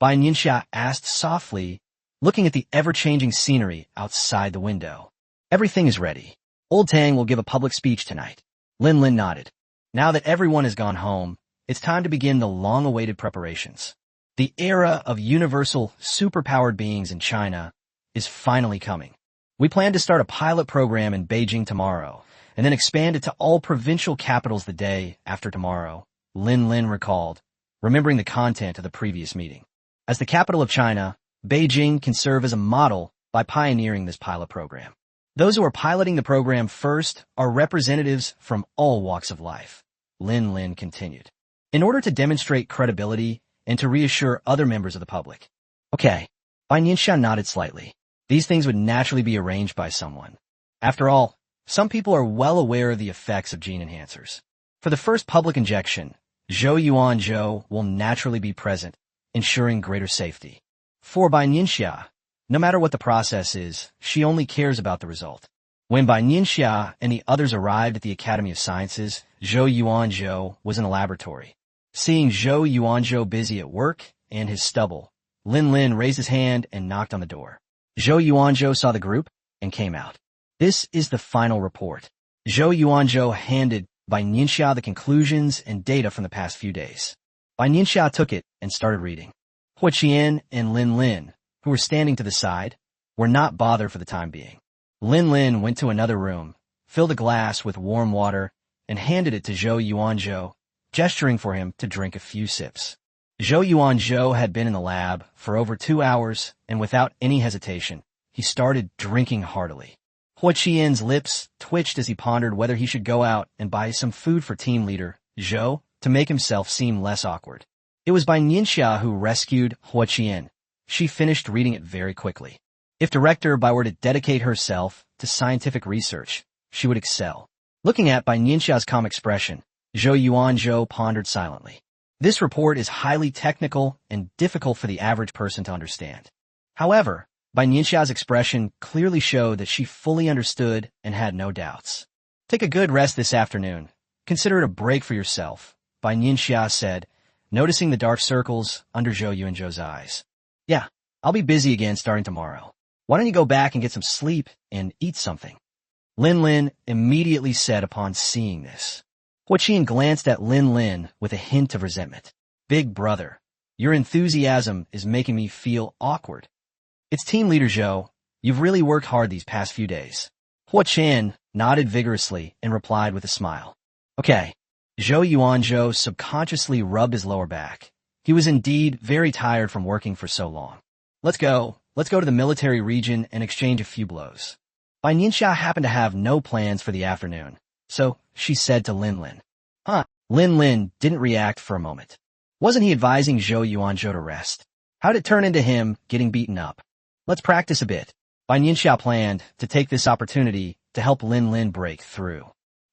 Bai Nianxia asked softly, looking at the ever-changing scenery outside the window. Everything is ready. Old Tang will give a public speech tonight. Lin Lin nodded. Now that everyone has gone home, it's time to begin the long-awaited preparations. The era of universal, superpowered beings in China is finally coming. We plan to start a pilot program in Beijing tomorrow, and then expand it to all provincial capitals the day after tomorrow, Lin Lin recalled, remembering the content of the previous meeting. As the capital of China, Beijing can serve as a model by pioneering this pilot program. Those who are piloting the program first are representatives from all walks of life, Lin Lin continued, in order to demonstrate credibility and to reassure other members of the public. Okay, Bai Nianxia nodded slightly. These things would naturally be arranged by someone. After all, some people are well aware of the effects of gene enhancers. For the first public injection, Zhou Yuanzhou will naturally be present, ensuring greater safety. For Bai Nianxia, no matter what the process is, she only cares about the result. When Bai Nianxia and the others arrived at the Academy of Sciences, Zhou Yuanzhou was in a laboratory. Seeing Zhou Yuanzhou busy at work and his stubble, Lin Lin raised his hand and knocked on the door. Zhou Yuanzhou saw the group and came out. This is the final report. Zhou Yuanzhou handed Bai Nianxia the conclusions and data from the past few days. Bai Nianxia took it and started reading. Huo Qian and Lin Lin, who were standing to the side, were not bothered for the time being. Lin Lin went to another room, filled a glass with warm water, and handed it to Zhou Yuanzhou, gesturing for him to drink a few sips. Zhou Yuanzhou had been in the lab for over 2 hours, and without any hesitation, he started drinking heartily. Huo Qian's lips twitched as he pondered whether he should go out and buy some food for team leader Zhou to make himself seem less awkward. It was Bai Nianxia who rescued Huo Qian. She finished reading it very quickly. If Director Bai were to dedicate herself to scientific research, she would excel. Looking at Bai Nianxia's calm expression, Zhou Yuanzhou pondered silently. This report is highly technical and difficult for the average person to understand. However, Bai Nianxia's expression clearly showed that she fully understood and had no doubts. Take a good rest this afternoon. Consider it a break for yourself, Bai Nianxia said, noticing the dark circles under Zhou Yuanzhou's eyes. Yeah, I'll be busy again starting tomorrow. Why don't you go back and get some sleep and eat something? Lin Lin immediately said upon seeing this. Huo Qian glanced at Lin Lin with a hint of resentment. Big brother, your enthusiasm is making me feel awkward. It's team leader Zhou. You've really worked hard these past few days. Huo Qian nodded vigorously and replied with a smile. Okay. Zhou Yuanzhou subconsciously rubbed his lower back. He was indeed very tired from working for so long. Let's go to the military region and exchange a few blows. Bai Nianxia happened to have no plans for the afternoon, so she said to Lin Lin. Lin Lin didn't react for a moment. Wasn't he advising Zhou Yuanzhou to rest? How'd it turn into him getting beaten up? Let's practice a bit. Bai Nianxia planned to take this opportunity to help Lin Lin break through.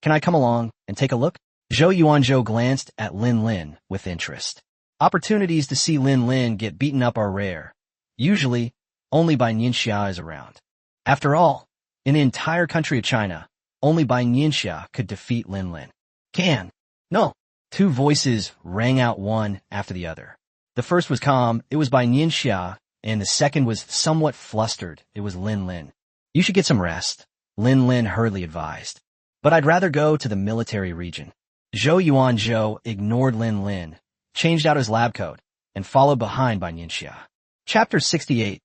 Can I come along and take a look? Zhou Yuanzhou glanced at Lin Lin with interest. Opportunities to see Lin Lin get beaten up are rare. Usually, only Bai Nianxia is around. After all, in the entire country of China, only Bai Nianxia could defeat Lin Lin. No. Two voices rang out one after the other. The first was calm, it was Bai Nianxia, and the second was somewhat flustered, it was Lin Lin. You should get some rest, Lin Lin hurriedly advised. But I'd rather go to the military region. Zhou Yuanzhou ignored Lin Lin, changed out his lab coat, and followed behind Bai Nianxia. Chapter 68.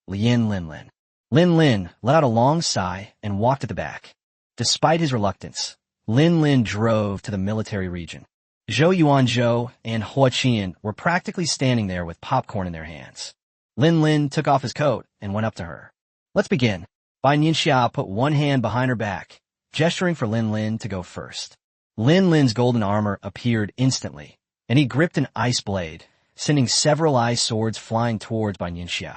Lin Lin. Lin Lin let out a long sigh and walked at the back. Despite his reluctance, Lin Lin drove to the military region. Zhou Yuanzhou and Hua Qian were practically standing there with popcorn in their hands. Lin Lin took off his coat and went up to her. Let's begin. Bai Nianxia put one hand behind her back, gesturing for Lin Lin to go first. Lin Lin's golden armor appeared instantly, and he gripped an ice blade, sending several ice swords flying towards Bai Nianxia.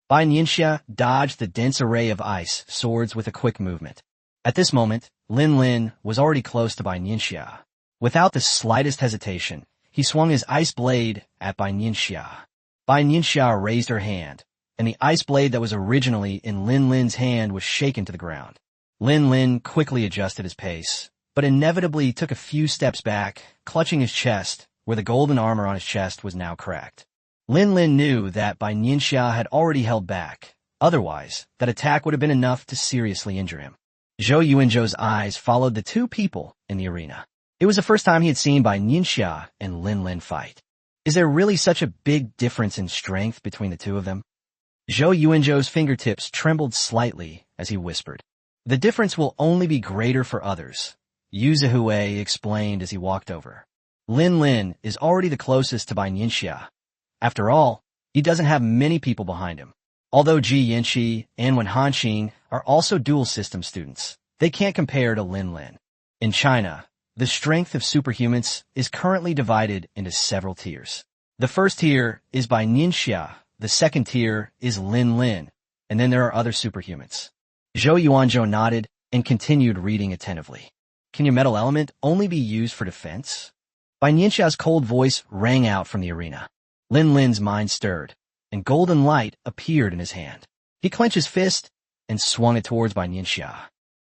Bai Nianxia dodged the dense array of ice swords with a quick movement. At this moment, Lin Lin was already close to Bai Nianxia. Without the slightest hesitation, he swung his ice blade at Bai Nianxia. Bai Nianxia raised her hand, and the ice blade that was originally in Lin Lin's hand was shaken to the ground. Lin Lin quickly adjusted his pace, but inevitably took a few steps back, clutching his chest, where the golden armor on his chest was now cracked. Lin Lin knew that Bai Nianxia had already held back. Otherwise, that attack would have been enough to seriously injure him. Zhou Yuanzhou's eyes followed the two people in the arena. It was the first time he had seen Bai Nianxia and Lin Lin fight. Is there really such a big difference in strength between the two of them? Zhou Yuanzhou's fingertips trembled slightly as he whispered. The difference will only be greater for others, Yu Zihui explained as he walked over. Lin Lin is already the closest to Bai Nianxia. After all, he doesn't have many people behind him. Although Ji Yanqi and Wen Hanqing are also dual system students, they can't compare to Lin Lin. In China, the strength of superhumans is currently divided into several tiers. The first tier is Bai Nianxia, the second tier is Lin Lin, and then there are other superhumans. Zhou Yuanzhou nodded and continued reading attentively. Can your metal element only be used for defense? Bai Nianxia's cold voice rang out from the arena. Lin Lin's mind stirred, and golden light appeared in his hand. He clenched his fist and swung it towards Bai Nianxia.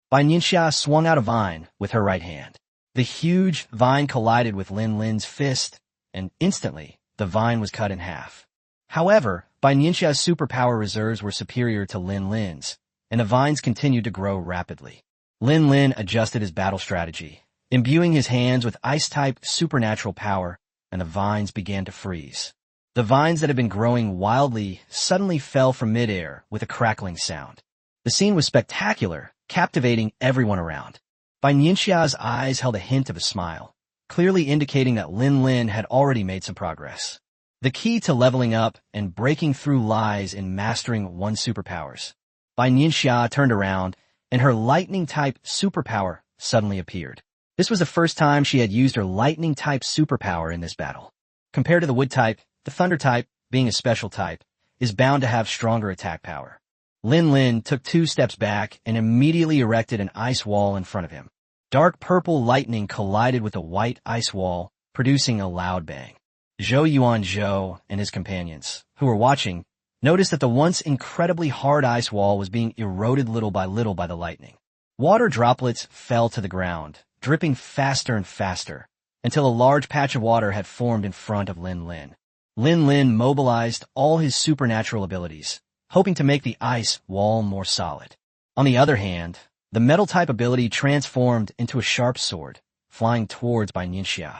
Bai Nianxia swung out a vine with her right hand. The huge vine collided with Lin Lin's fist, and instantly, the vine was cut in half. However, Bai Nianxia's superpower reserves were superior to Lin Lin's, and the vines continued to grow rapidly. Lin Lin adjusted his battle strategy, imbuing his hands with ice-type supernatural power, and the vines began to freeze. The vines that had been growing wildly suddenly fell from midair with a crackling sound. The scene was spectacular, captivating everyone around. Bai Nianxia's eyes held a hint of a smile, clearly indicating that Lin Lin had already made some progress. The key to leveling up and breaking through lies in mastering one's superpowers. Bai Nianxia turned around, and her lightning-type superpower suddenly appeared. This was the first time she had used her lightning-type superpower in this battle. Compared to the wood-type, the thunder-type, being a special type, is bound to have stronger attack power. Lin Lin took 2 steps back and immediately erected an ice wall in front of him. Dark purple lightning collided with the white ice wall, producing a loud bang. Zhou Yuanzhou and his companions, who were watching, noticed that the once incredibly hard ice wall was being eroded little by the lightning. Water droplets fell to the ground, dripping faster and faster, until a large patch of water had formed in front of Lin Lin. Lin Lin mobilized all his supernatural abilities, hoping to make the ice wall more solid. On the other hand, the metal-type ability transformed into a sharp sword, flying towards Bai Nianxia.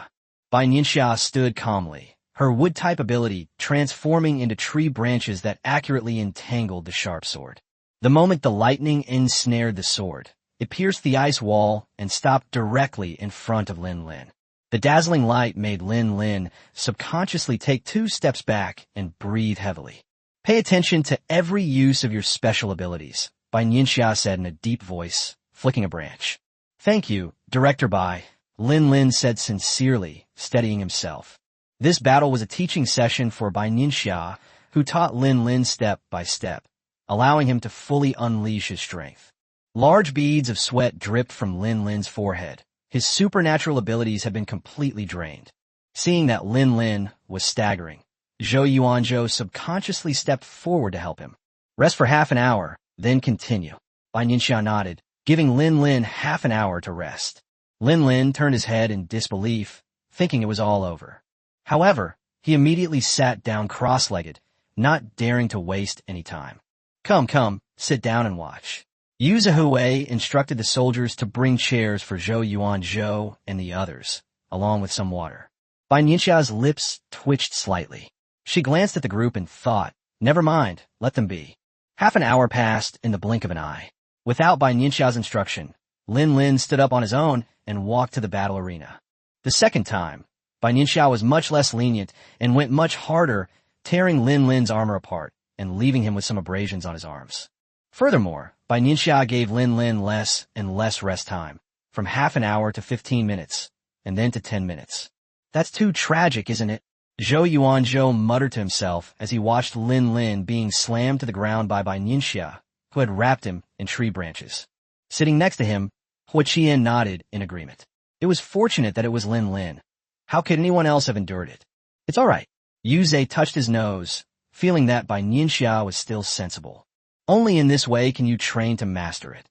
Bai Nianxia stood calmly, her wood-type ability transforming into tree branches that accurately entangled the sharp sword. The moment the lightning ensnared the sword, it pierced the ice wall and stopped directly in front of Lin Lin. The dazzling light made Lin Lin subconsciously take 2 steps back and breathe heavily. Pay attention to every use of your special abilities, Bai Nianxia said in a deep voice, flicking a branch. Thank you, Director Bai, Lin Lin said sincerely, steadying himself. This battle was a teaching session for Bai Nianxia, who taught Lin Lin step by step, allowing him to fully unleash his strength. Large beads of sweat dripped from Lin Lin's forehead. His supernatural abilities had been completely drained. Seeing that Lin Lin was staggering, Zhou Yuanzhou subconsciously stepped forward to help him. Rest for half an hour, then continue. Bai Nianxia nodded, giving Lin Lin half an hour to rest. Lin Lin turned his head in disbelief, thinking it was all over. However, He immediately sat down cross-legged, not daring to waste any time. Come, sit down and watch. Yu Zhihui instructed the soldiers to bring chairs for Zhou Yuanzhou and the others, along with some water. Bai Nianxia's lips twitched slightly. She glanced at the group and thought, never mind, let them be. Half an hour passed in the blink of an eye. Without Bai Nianxia's instruction, Lin Lin stood up on his own and walked to the battle arena. The second time, Bai Nianxia was much less lenient and went much harder, tearing Lin Lin's armor apart and leaving him with some abrasions on his arms. Furthermore, Bai Nianxia gave Lin Lin less and less rest time, from half an hour to 15 minutes, and then to 10 minutes. That's too tragic, isn't it? Zhou Yuanzhou muttered to himself as he watched Lin Lin being slammed to the ground by Bai Nianxia, who had wrapped him in tree branches. Sitting next to him, Hua Qian nodded in agreement. It was fortunate that it was Lin Lin. How could anyone else have endured it? It's all right. Yu Zhe touched his nose, feeling that Bai Nianxia was still sensible. Only in this way can you train to master it.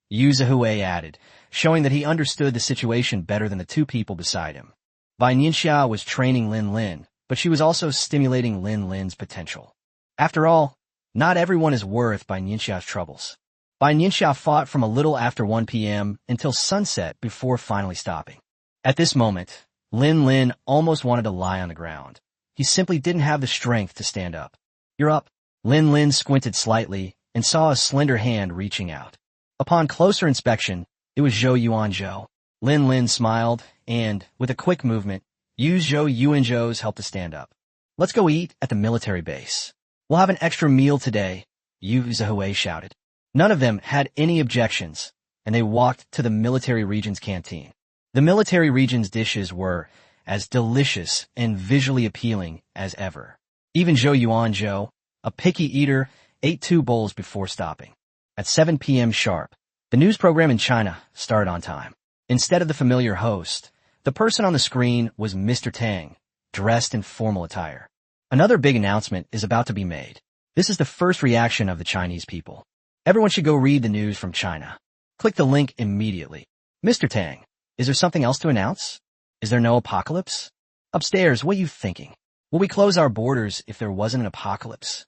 Yu Zhihui added, showing that he understood the situation better than the two people beside him. Bai Nianxia was training Lin Lin, but she was also stimulating Lin Lin's potential. After all, not everyone is worth Bai Nianxia's troubles. Bai Nianxia fought from a little after 1 p.m. until sunset before finally stopping. At this moment, Lin Lin almost wanted to lie on the ground. He simply didn't have the strength to stand up. You're up. Lin Lin squinted slightly and saw a slender hand reaching out. Upon closer inspection, it was Zhou Yuanzhou. Lin Lin smiled and, with a quick movement, used Zhou Yuanzhou's help to stand up. Let's go eat at the military base. We'll have an extra meal today, Yu Zhihui shouted. None of them had any objections, and they walked to the military region's canteen. The military region's dishes were as delicious and visually appealing as ever. Even Zhou Yuanzhou, a picky eater, ate 2 bowls before stopping. At 7 p.m. sharp, the news program in China started on time. Instead of the familiar host, the person on the screen was Mr. Tang, dressed in formal attire. Another big announcement is about to be made. This is the first reaction of the Chinese people. Everyone should go read the news from China. Click the link immediately. Mr. Tang, is there something else to announce? Is there no apocalypse? Upstairs, what are you thinking? Will we close our borders if there wasn't an apocalypse?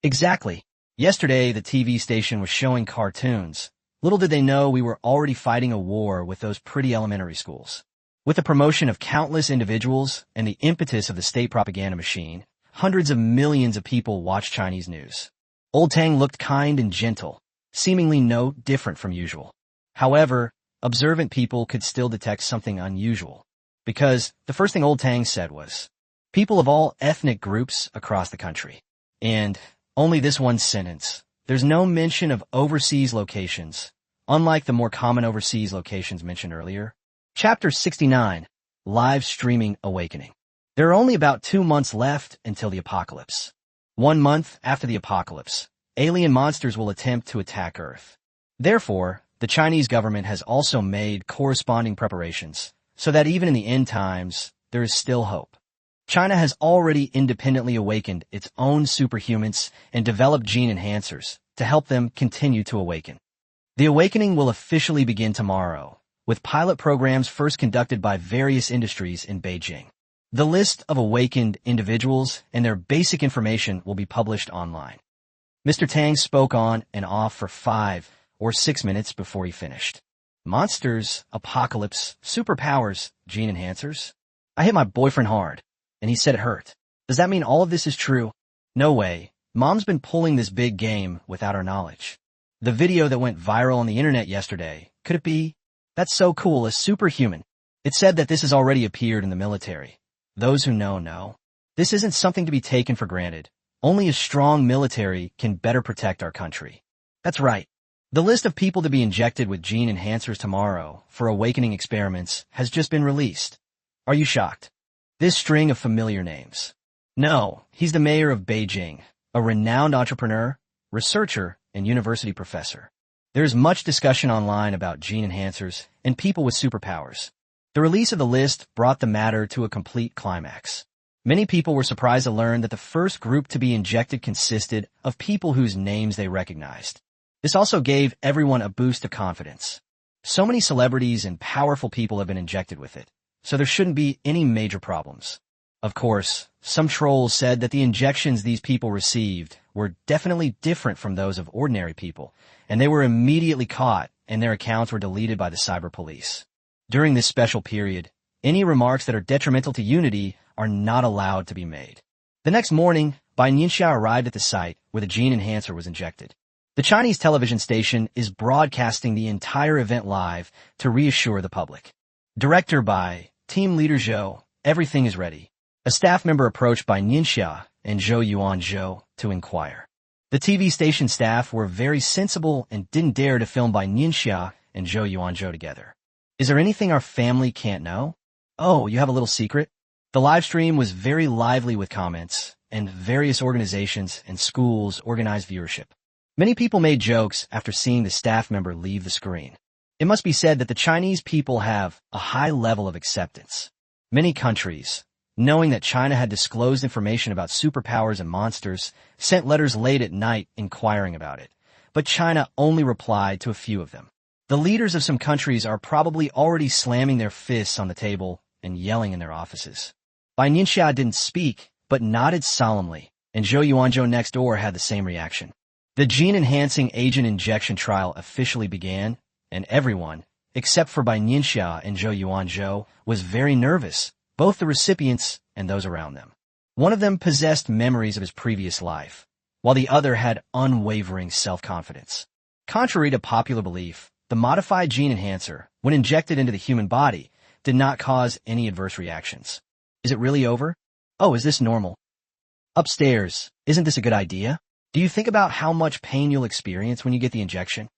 Exactly. Yesterday, the TV station was showing cartoons. Little did they know we were already fighting a war with those pretty elementary schools. With the promotion of countless individuals and the impetus of the state propaganda machine, hundreds of millions of people watch Chinese news. Old Tang looked kind and gentle, seemingly no different from usual. However, observant people could still detect something unusual, because the first thing Old Tang said was, people of all ethnic groups across the country. And only this one sentence. There's no mention of overseas locations, unlike the more common overseas locations mentioned earlier. Chapter 69, Live Streaming Awakening. There are only about 2 months left until the apocalypse. 1 month after the apocalypse, alien monsters will attempt to attack Earth. Therefore, the Chinese government has also made corresponding preparations, so that even in the end times, there is still hope. China has already independently awakened its own superhumans and developed gene enhancers to help them continue to awaken. The awakening will officially begin tomorrow, with pilot programs first conducted by various industries in Beijing. The list of awakened individuals and their basic information will be published online. Mr. Tang spoke on and off for 5 or 6 minutes before he finished. Monsters, apocalypse, superpowers, gene enhancers. I hit my boyfriend hard, and he said it hurt. Does that mean all of this is true? No way. Mom's been pulling this big game without our knowledge. The video that went viral on the internet yesterday, could it be? That's so cool, a superhuman. It said that this has already appeared in the military. Those who know. This isn't something to be taken for granted. Only a strong military can better protect our country. That's right. The list of people to be injected with gene enhancers tomorrow for awakening experiments has just been released. Are you shocked? This string of familiar names. No, he's the mayor of Beijing, a renowned entrepreneur, researcher, and university professor. There's much discussion online about gene enhancers and people with superpowers. The release of the list brought the matter to a complete climax. Many people were surprised to learn that the first group to be injected consisted of people whose names they recognized. This also gave everyone a boost of confidence. So many celebrities and powerful people have been injected with it, so there shouldn't be any major problems. Of course, some trolls said that the injections these people received were definitely different from those of ordinary people, and they were immediately caught and their accounts were deleted by the cyber police. During this special period, any remarks that are detrimental to unity are not allowed to be made. The next morning, Bai Nianxia arrived at the site where the gene enhancer was injected. The Chinese television station is broadcasting the entire event live to reassure the public. Director Bai, team leader Zhou, everything is ready. A staff member approached Bai Nianxia and Zhou Yuanzhou to inquire. The TV station staff were very sensible and didn't dare to film Bai Nianxia and Zhou Yuanzhou together. Is there anything our family can't know? Oh, you have a little secret? The live stream was very lively with comments, and various organizations and schools organized viewership. Many people made jokes after seeing the staff member leave the screen. It must be said that the Chinese people have a high level of acceptance. Many countries, knowing that China had disclosed information about superpowers and monsters, sent letters late at night inquiring about it. But China only replied to a few of them. The leaders of some countries are probably already slamming their fists on the table and yelling in their offices. Bai Nianxia didn't speak, but nodded solemnly, and Zhou Yuanzhou next door had the same reaction. The gene-enhancing agent injection trial officially began, and everyone, except for Bai Nianxia and Zhou Yuanzhou, was very nervous, both the recipients and those around them. One of them possessed memories of his previous life, while the other had unwavering self-confidence. Contrary to popular belief, the modified gene enhancer, when injected into the human body, did not cause any adverse reactions. Is it really over? Oh, is this normal? Upstairs, isn't this a good idea? Do you think about how much pain you'll experience when you get the injection?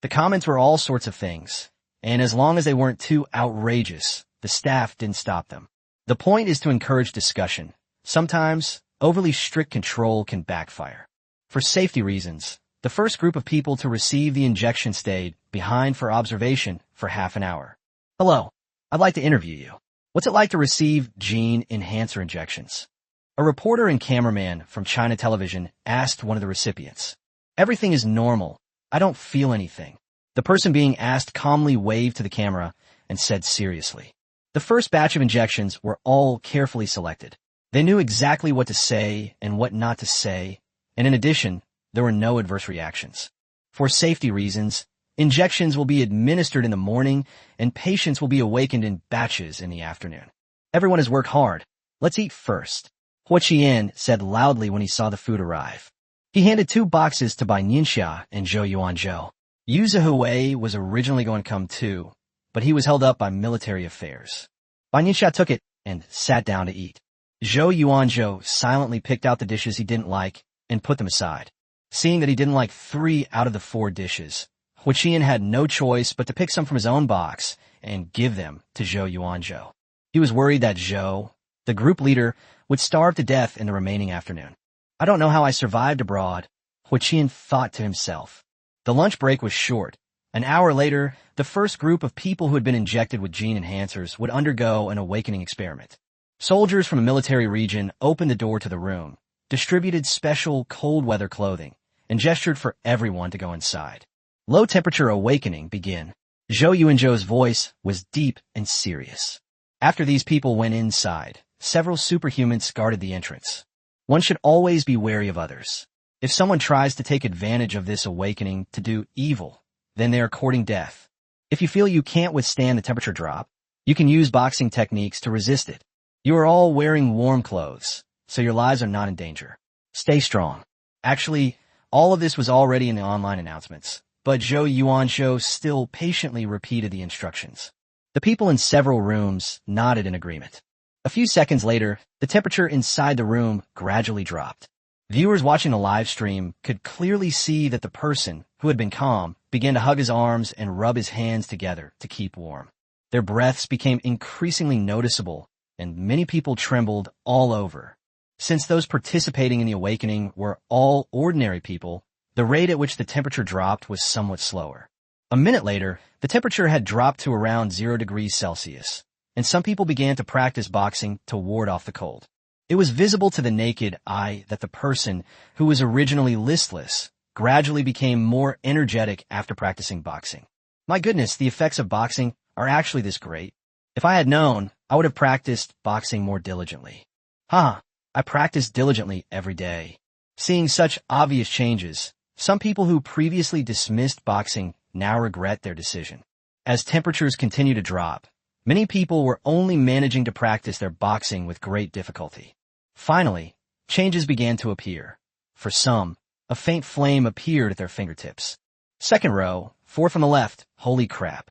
The comments were all sorts of things, and as long as they weren't too outrageous, the staff didn't stop them. The point is to encourage discussion. Sometimes, overly strict control can backfire. For safety reasons, the first group of people to receive the injection stayed behind for observation for half an hour. Hello, I'd like to interview you. What's it like to receive gene enhancer injections? A reporter and cameraman from China Television asked one of the recipients. Everything is normal. I don't feel anything. The person being asked calmly waved to the camera and said seriously. The first batch of injections were all carefully selected. They knew exactly what to say and what not to say, and in addition, there were no adverse reactions. For safety reasons, injections will be administered in the morning and patients will be awakened in batches in the afternoon. Everyone has worked hard. Let's eat first. Huo Qian said loudly when he saw the food arrive. He handed 2 boxes to Bai Nianxia and Zhou Yuanzhou. Yu Zihui was originally going to come too, but he was held up by military affairs. Bai Nianxia took it and sat down to eat. Zhou Yuanzhou silently picked out the dishes he didn't like and put them aside. Seeing that he didn't like 3 out of the 4 dishes, Huo Qian had no choice but to pick some from his own box and give them to Zhou Yuanzhou. He was worried that Zhou, the group leader, would starve to death in the remaining afternoon. I don't know how I survived abroad, Huo Qian thought to himself. The lunch break was short. An hour later, the first group of people who had been injected with gene enhancers would undergo an awakening experiment. Soldiers from a military region opened the door to the room, distributed special cold weather clothing, and gestured for everyone to go inside. Low temperature awakening begin. Zhou Yuanzhou's voice was deep and serious. After these people went inside, several superhumans guarded the entrance. One should always be wary of others. If someone tries to take advantage of this awakening to do evil, then they are courting death. If you feel you can't withstand the temperature drop, you can use boxing techniques to resist it. You are all wearing warm clothes, so your lives are not in danger. Stay strong. Actually, all of this was already in the online announcements, but Zhou Yuanzhou still patiently repeated the instructions. The people in several rooms nodded in agreement. A few seconds later, the temperature inside the room gradually dropped. Viewers watching the live stream could clearly see that the person, who had been calm, began to hug his arms and rub his hands together to keep warm. Their breaths became increasingly noticeable, and many people trembled all over. Since those participating in the awakening were all ordinary people, the rate at which the temperature dropped was somewhat slower. A minute later, the temperature had dropped to around 0 degrees Celsius, and some people began to practice boxing to ward off the cold. It was visible to the naked eye that the person, who was originally listless, gradually became more energetic after practicing boxing. My goodness, the effects of boxing are actually this great. If I had known, I would have practiced boxing more diligently. I practice diligently every day. Seeing such obvious changes, some people who previously dismissed boxing now regret their decision. As temperatures continue to drop, many people were only managing to practice their boxing with great difficulty. Finally, changes began to appear. For some, a faint flame appeared at their fingertips. Second row, 4 from the left, holy crap.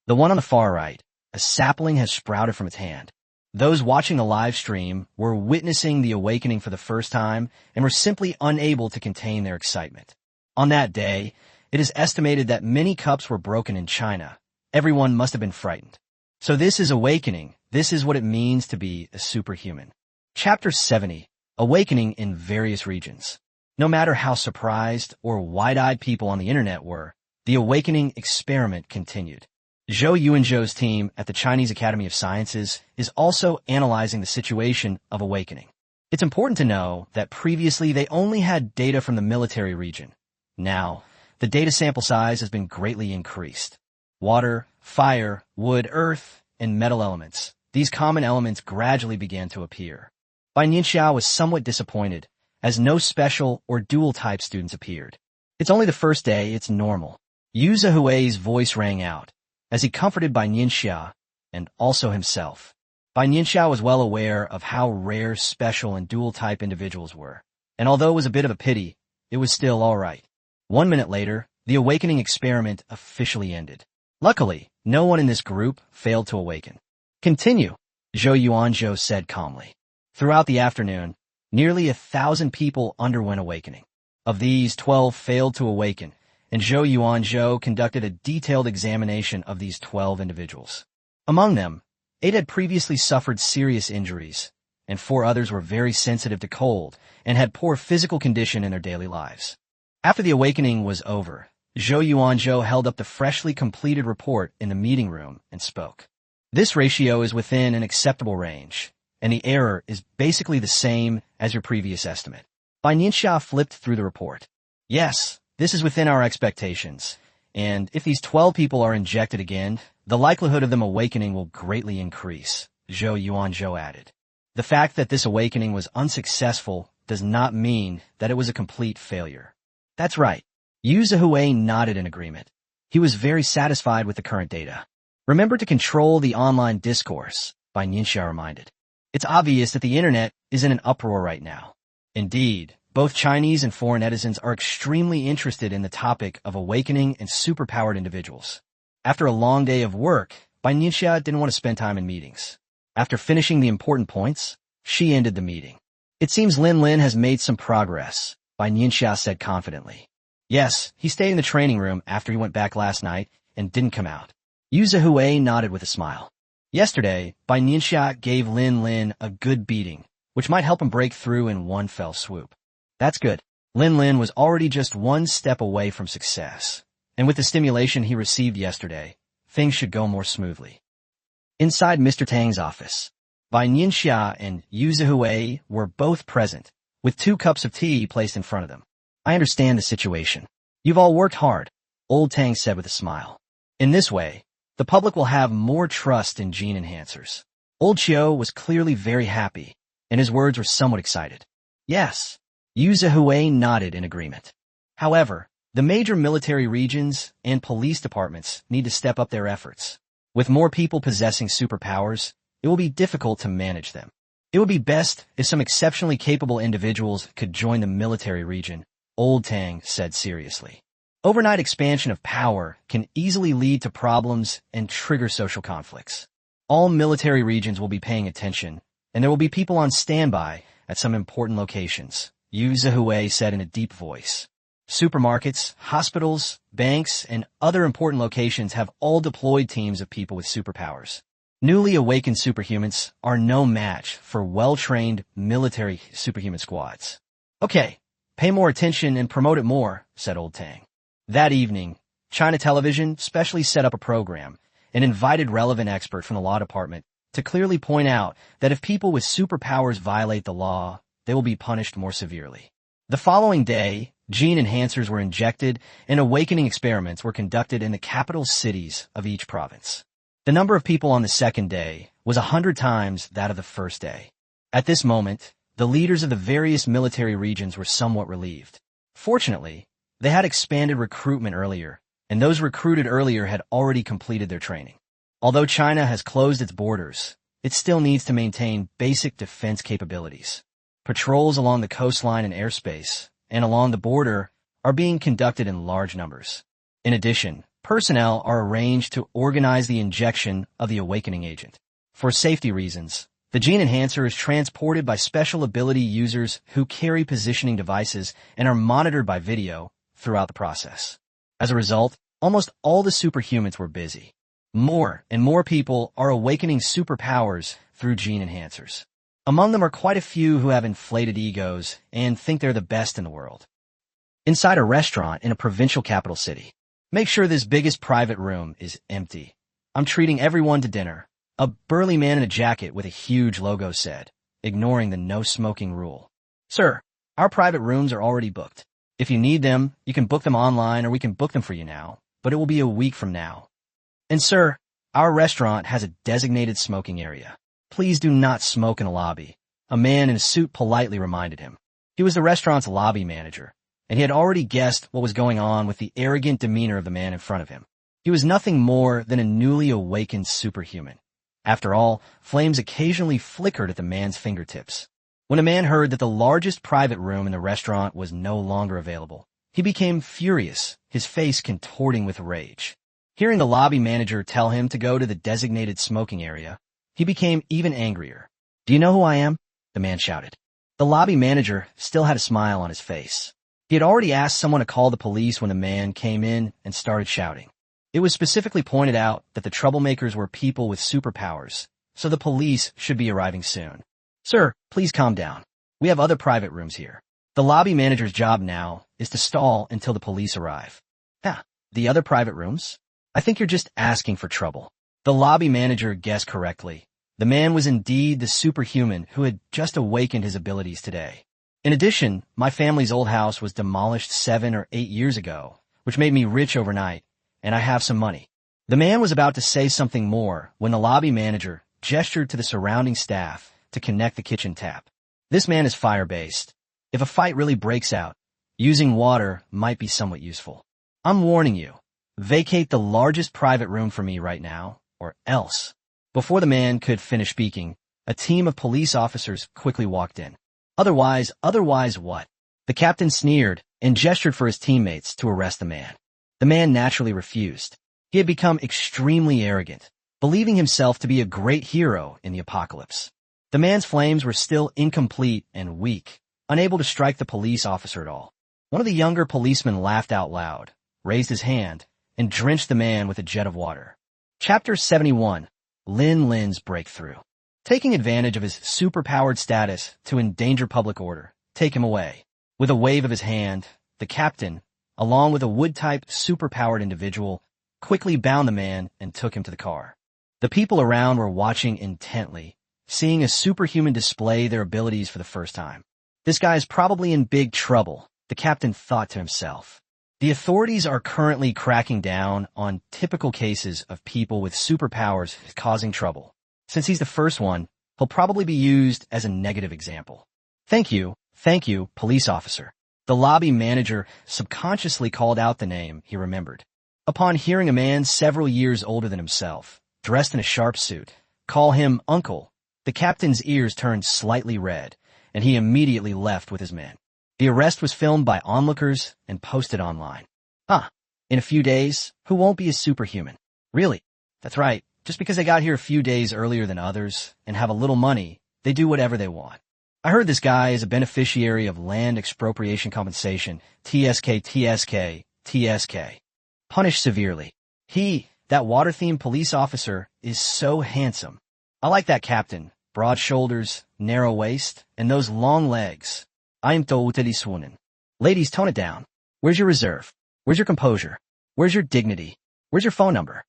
The one on the far right, a sapling has sprouted from its hand. Those watching the live stream were witnessing the awakening for the first time and were simply unable to contain their excitement. On that day, it is estimated that many cups were broken in China. Everyone must have been frightened. So this is awakening. This is what it means to be a superhuman. Chapter 70. Awakening in various regions. No matter how surprised or wide-eyed people on the internet were, the awakening experiment continued. Zhou Yuanzhou's team at the Chinese Academy of Sciences is also analyzing the situation of awakening. It's important to know that previously they only had data from the military region. Now, the data sample size has been greatly increased. Water, fire, wood, earth, and metal elements. These common elements gradually began to appear. Bai Nianxia was somewhat disappointed, as no special or dual-type students appeared. It's only the first day, it's normal. Yu Zihui's voice rang out, as he comforted Bai Nianxia, and also himself. Bai Nianxia was well aware of how rare special and dual-type individuals were, and although it was a bit of a pity, it was still all right. 1 minute later, the awakening experiment officially ended. Luckily, no one in this group failed to awaken. Continue, Zhou Yuanzhou said calmly. Throughout the afternoon, nearly 1,000 people underwent awakening. Of these, 12 failed to awaken, and Zhou Yuanzhou conducted a detailed examination of these 12 individuals. Among them, 8 had previously suffered serious injuries, and 4 others were very sensitive to cold and had poor physical condition in their daily lives. After the awakening was over, Zhou Yuanzhou held up the freshly completed report in the meeting room and spoke. This ratio is within an acceptable range, and the error is basically the same as your previous estimate. Bai Nianxia flipped through the report. Yes, this is within our expectations, and if these 12 people are injected again, the likelihood of them awakening will greatly increase, Zhou Yuanzhou added. The fact that this awakening was unsuccessful does not mean that it was a complete failure. That's right. Yu Zihui nodded in agreement. He was very satisfied with the current data. Remember to control the online discourse, Bai Nianxia reminded. It's obvious that the internet is in an uproar right now. Indeed, both Chinese and foreign netizens are extremely interested in the topic of awakening and superpowered individuals. After a long day of work, Bai Nianxia didn't want to spend time in meetings. After finishing the important points, she ended the meeting. It seems Lin has made some progress, Bai Nianxia said confidently. Yes, he stayed in the training room after he went back last night and didn't come out. Yu Zihui nodded with a smile. Yesterday, Bai Nianxia gave Lin a good beating, which might help him break through in one fell swoop. That's good. Lin was already just one step away from success, and with the stimulation he received yesterday, things should go more smoothly. Inside Mr. Tang's office, Bai Nianxia and Yu Zihui were both present, with 2 cups of tea placed in front of them. I understand the situation. You've all worked hard, Old Tang said with a smile. In this way, the public will have more trust in gene enhancers. Old Chiu was clearly very happy, and his words were somewhat excited. Yes, Yu Zihui nodded in agreement. However, the major military regions and police departments need to step up their efforts. With more people possessing superpowers, it will be difficult to manage them. It would be best if some exceptionally capable individuals could join the military region, Old Tang said seriously. Overnight expansion of power can easily lead to problems and trigger social conflicts. All military regions will be paying attention, and there will be people on standby at some important locations, Yu Zihui said in a deep voice. Supermarkets, hospitals, banks, and other important locations have all deployed teams of people with superpowers. Newly awakened superhumans are no match for well-trained military superhuman squads. Okay, pay more attention and promote it more, said Old Tang. That evening, China Television specially set up a program and invited relevant experts from the law department to clearly point out that if people with superpowers violate the law, they will be punished more severely. The following day, gene enhancers were injected and awakening experiments were conducted in the capital cities of each province. The number of people on the second day was 100 times that of the first day. At this moment, the leaders of the various military regions were somewhat relieved. Fortunately, they had expanded recruitment earlier, and those recruited earlier had already completed their training. Although China has closed its borders, it still needs to maintain basic defense capabilities. Patrols along the coastline and airspace, and along the border, are being conducted in large numbers. In addition, personnel are arranged to organize the injection of the awakening agent. For safety reasons, the gene enhancer is transported by special ability users who carry positioning devices and are monitored by video throughout the process. As a result, almost all the superhumans were busy. More and more people are awakening superpowers through gene enhancers. Among them are quite a few who have inflated egos and think they're the best in the world. Inside a restaurant in a provincial capital city. Make sure this biggest private room is empty. I'm treating everyone to dinner. A burly man in a jacket with a huge logo said, ignoring the no smoking rule. Sir, our private rooms are already booked. If you need them, you can book them online or we can book them for you now, but it will be a week from now. And sir, our restaurant has a designated smoking area. Please do not smoke in the lobby, a man in a suit politely reminded him. He was the restaurant's lobby manager, and he had already guessed what was going on with the arrogant demeanor of the man in front of him. He was nothing more than a newly awakened superhuman. After all, flames occasionally flickered at the man's fingertips. When a man heard that the largest private room in the restaurant was no longer available, he became furious, his face contorting with rage. Hearing the lobby manager tell him to go to the designated smoking area, he became even angrier. Do you know who I am? The man shouted. The lobby manager still had a smile on his face. He had already asked someone to call the police when the man came in and started shouting. It was specifically pointed out that the troublemakers were people with superpowers, so the police should be arriving soon. Sir, please calm down. We have other private rooms here. The lobby manager's job now is to stall until the police arrive. The other private rooms? I think you're just asking for trouble. The lobby manager guessed correctly. The man was indeed the superhuman who had just awakened his abilities today. In addition, my family's old house was demolished 7 or 8 years ago, which made me rich overnight, and I have some money. The man was about to say something more when the lobby manager gestured to the surrounding staff to connect the kitchen tap. This man is fire-based. If a fight really breaks out, using water might be somewhat useful. I'm warning you, vacate the largest private room for me right now, or else. Before the man could finish speaking, a team of police officers quickly walked in. Otherwise what? The captain sneered and gestured for his teammates to arrest the man. The man naturally refused. He had become extremely arrogant, believing himself to be a great hero in the apocalypse. The man's flames were still incomplete and weak, unable to strike the police officer at all. One of the younger policemen laughed out loud, raised his hand, and drenched the man with a jet of water. Chapter 71. Lin Lin's Breakthrough. Taking advantage of his superpowered status to endanger public order, take him away. With a wave of his hand, the captain, along with a wood-type superpowered individual, quickly bound the man and took him to the car. The people around were watching intently, seeing a superhuman display their abilities for the first time. This guy is probably in big trouble, the captain thought to himself. The authorities are currently cracking down on typical cases of people with superpowers causing trouble. Since he's the first one, he'll probably be used as a negative example. Thank you, police officer. The lobby manager subconsciously called out the name he remembered. Upon hearing a man several years older than himself, dressed in a sharp suit, call him uncle, the captain's ears turned slightly red, and he immediately left with his men. The arrest was filmed by onlookers and posted online. In a few days, who won't be a superhuman? Really? That's right. Just because they got here a few days earlier than others and have a little money, they do whatever they want. I heard this guy is a beneficiary of land expropriation compensation, TSK. Punished severely. That water-themed police officer, is so handsome. I like that captain. Broad shoulders, narrow waist, and those long legs. I'm totally swooning. Ladies, tone it down. Where's your reserve? Where's your composure? Where's your dignity? Where's your phone number?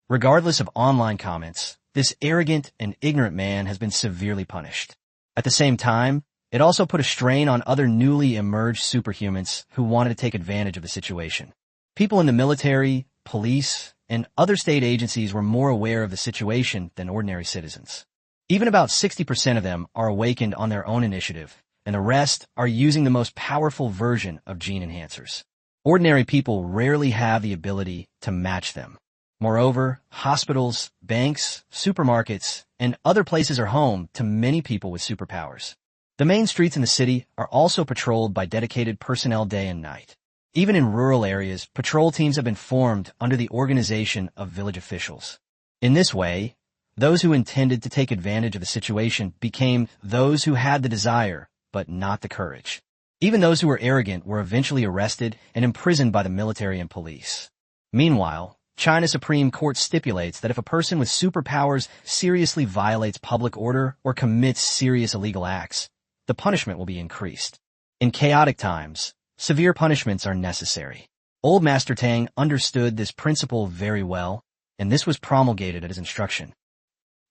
Regardless of online comments, this arrogant and ignorant man has been severely punished. At the same time, it also put a strain on other newly emerged superhumans who wanted to take advantage of the situation. People in the military, police, and other state agencies were more aware of the situation than ordinary citizens. Even about 60% of them are awakened on their own initiative, and the rest are using the most powerful version of gene enhancers. Ordinary people rarely have the ability to match them. Moreover, hospitals, banks, supermarkets, and other places are home to many people with superpowers. The main streets in the city are also patrolled by dedicated personnel day and night. Even in rural areas, patrol teams have been formed under the organization of village officials. In this way, those who intended to take advantage of the situation became those who had the desire, but not the courage. Even those who were arrogant were eventually arrested and imprisoned by the military and police. Meanwhile, China's Supreme Court stipulates that if a person with superpowers seriously violates public order or commits serious illegal acts, the punishment will be increased. In chaotic times, severe punishments are necessary. Old Master Tang understood this principle very well, and this was promulgated at his instruction.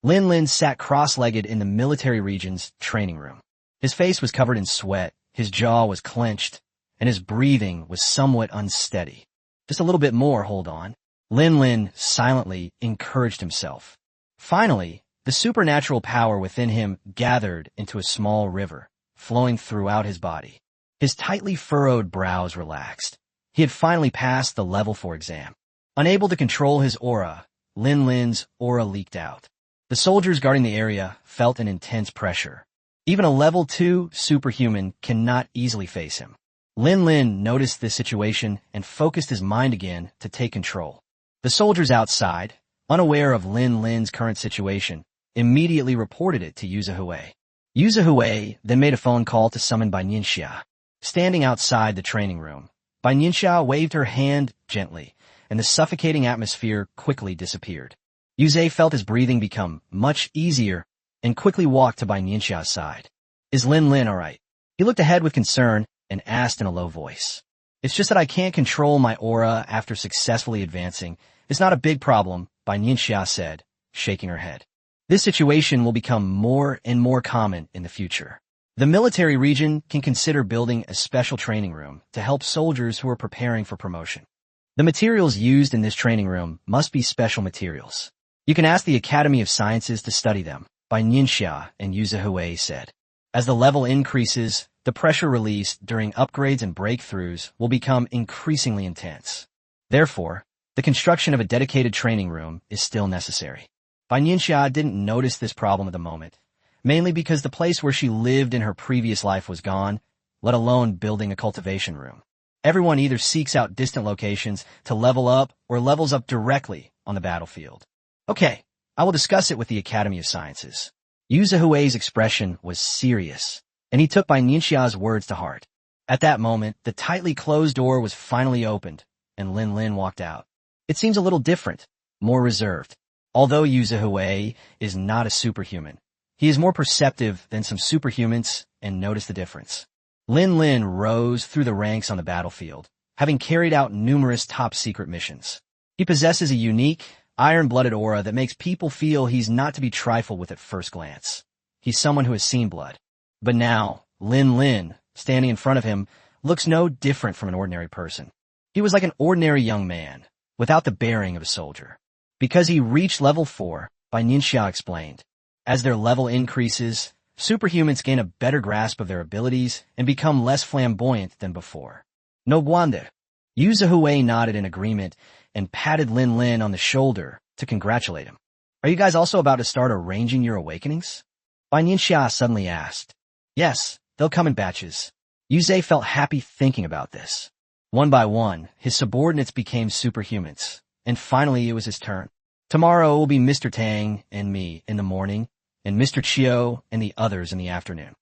Lin Lin sat cross-legged in the military region's training room. His face was covered in sweat, his jaw was clenched, and his breathing was somewhat unsteady. Just a little bit more, hold on. Lin Lin silently encouraged himself. Finally, the supernatural power within him gathered into a small river, flowing throughout his body. His tightly furrowed brows relaxed. He had finally passed the level 4 exam. Unable to control his aura, Lin Lin's aura leaked out. The soldiers guarding the area felt an intense pressure. Even a level 2 superhuman cannot easily face him. Lin Lin noticed this situation and focused his mind again to take control. The soldiers outside, unaware of Lin Lin's current situation, immediately reported it to Yuzahui. Yuzahui then made a phone call to summon Bai Nianxia. Standing outside the training room, Bai Nianxia waved her hand gently, and the suffocating atmosphere quickly disappeared. Yuze felt his breathing become much easier and quickly walked to Bai Nianxia's side. Is Lin Lin all right? He looked ahead with concern and asked in a low voice. It's just that I can't control my aura after successfully advancing. It's not a big problem, Bai Nianxia said, shaking her head. This situation will become more and more common in the future. The military region can consider building a special training room to help soldiers who are preparing for promotion. The materials used in this training room must be special materials. You can ask the Academy of Sciences to study them, Bai Nianxia and Yuzahui said. As the level increases, the pressure released during upgrades and breakthroughs will become increasingly intense. Therefore, the construction of a dedicated training room is still necessary. Bai Nianxia didn't notice this problem at the moment, mainly because the place where she lived in her previous life was gone, let alone building a cultivation room. Everyone either seeks out distant locations to level up or levels up directly on the battlefield. Okay, I will discuss it with the Academy of Sciences. Yuzahui's expression was serious, and he took Bai Nianxia's words to heart. At that moment, the tightly closed door was finally opened, and Lin Lin walked out. It seems a little different, more reserved. Although Yuzahui is not a superhuman, he is more perceptive than some superhumans and noticed the difference. Lin Lin rose through the ranks on the battlefield, having carried out numerous top-secret missions. He possesses a unique, iron-blooded aura that makes people feel he's not to be trifled with at first glance. He's someone who has seen blood. But now, Lin Lin, standing in front of him, looks no different from an ordinary person. He was like an ordinary young man, without the bearing of a soldier. Because he reached level 4, Bai Nianxia explained. As their level increases, superhumans gain a better grasp of their abilities and become less flamboyant than before. No wonder. Yuzahui nodded in agreement and patted Lin Lin on the shoulder to congratulate him. Are you guys also about to start arranging your awakenings? Bai Nianxia suddenly asked. Yes, they'll come in batches. Yuze felt happy thinking about this. One by one, his subordinates became superhumans, and finally it was his turn. Tomorrow will be Mr. Tang and me in the morning, and Mr. Chiu and the others in the afternoon.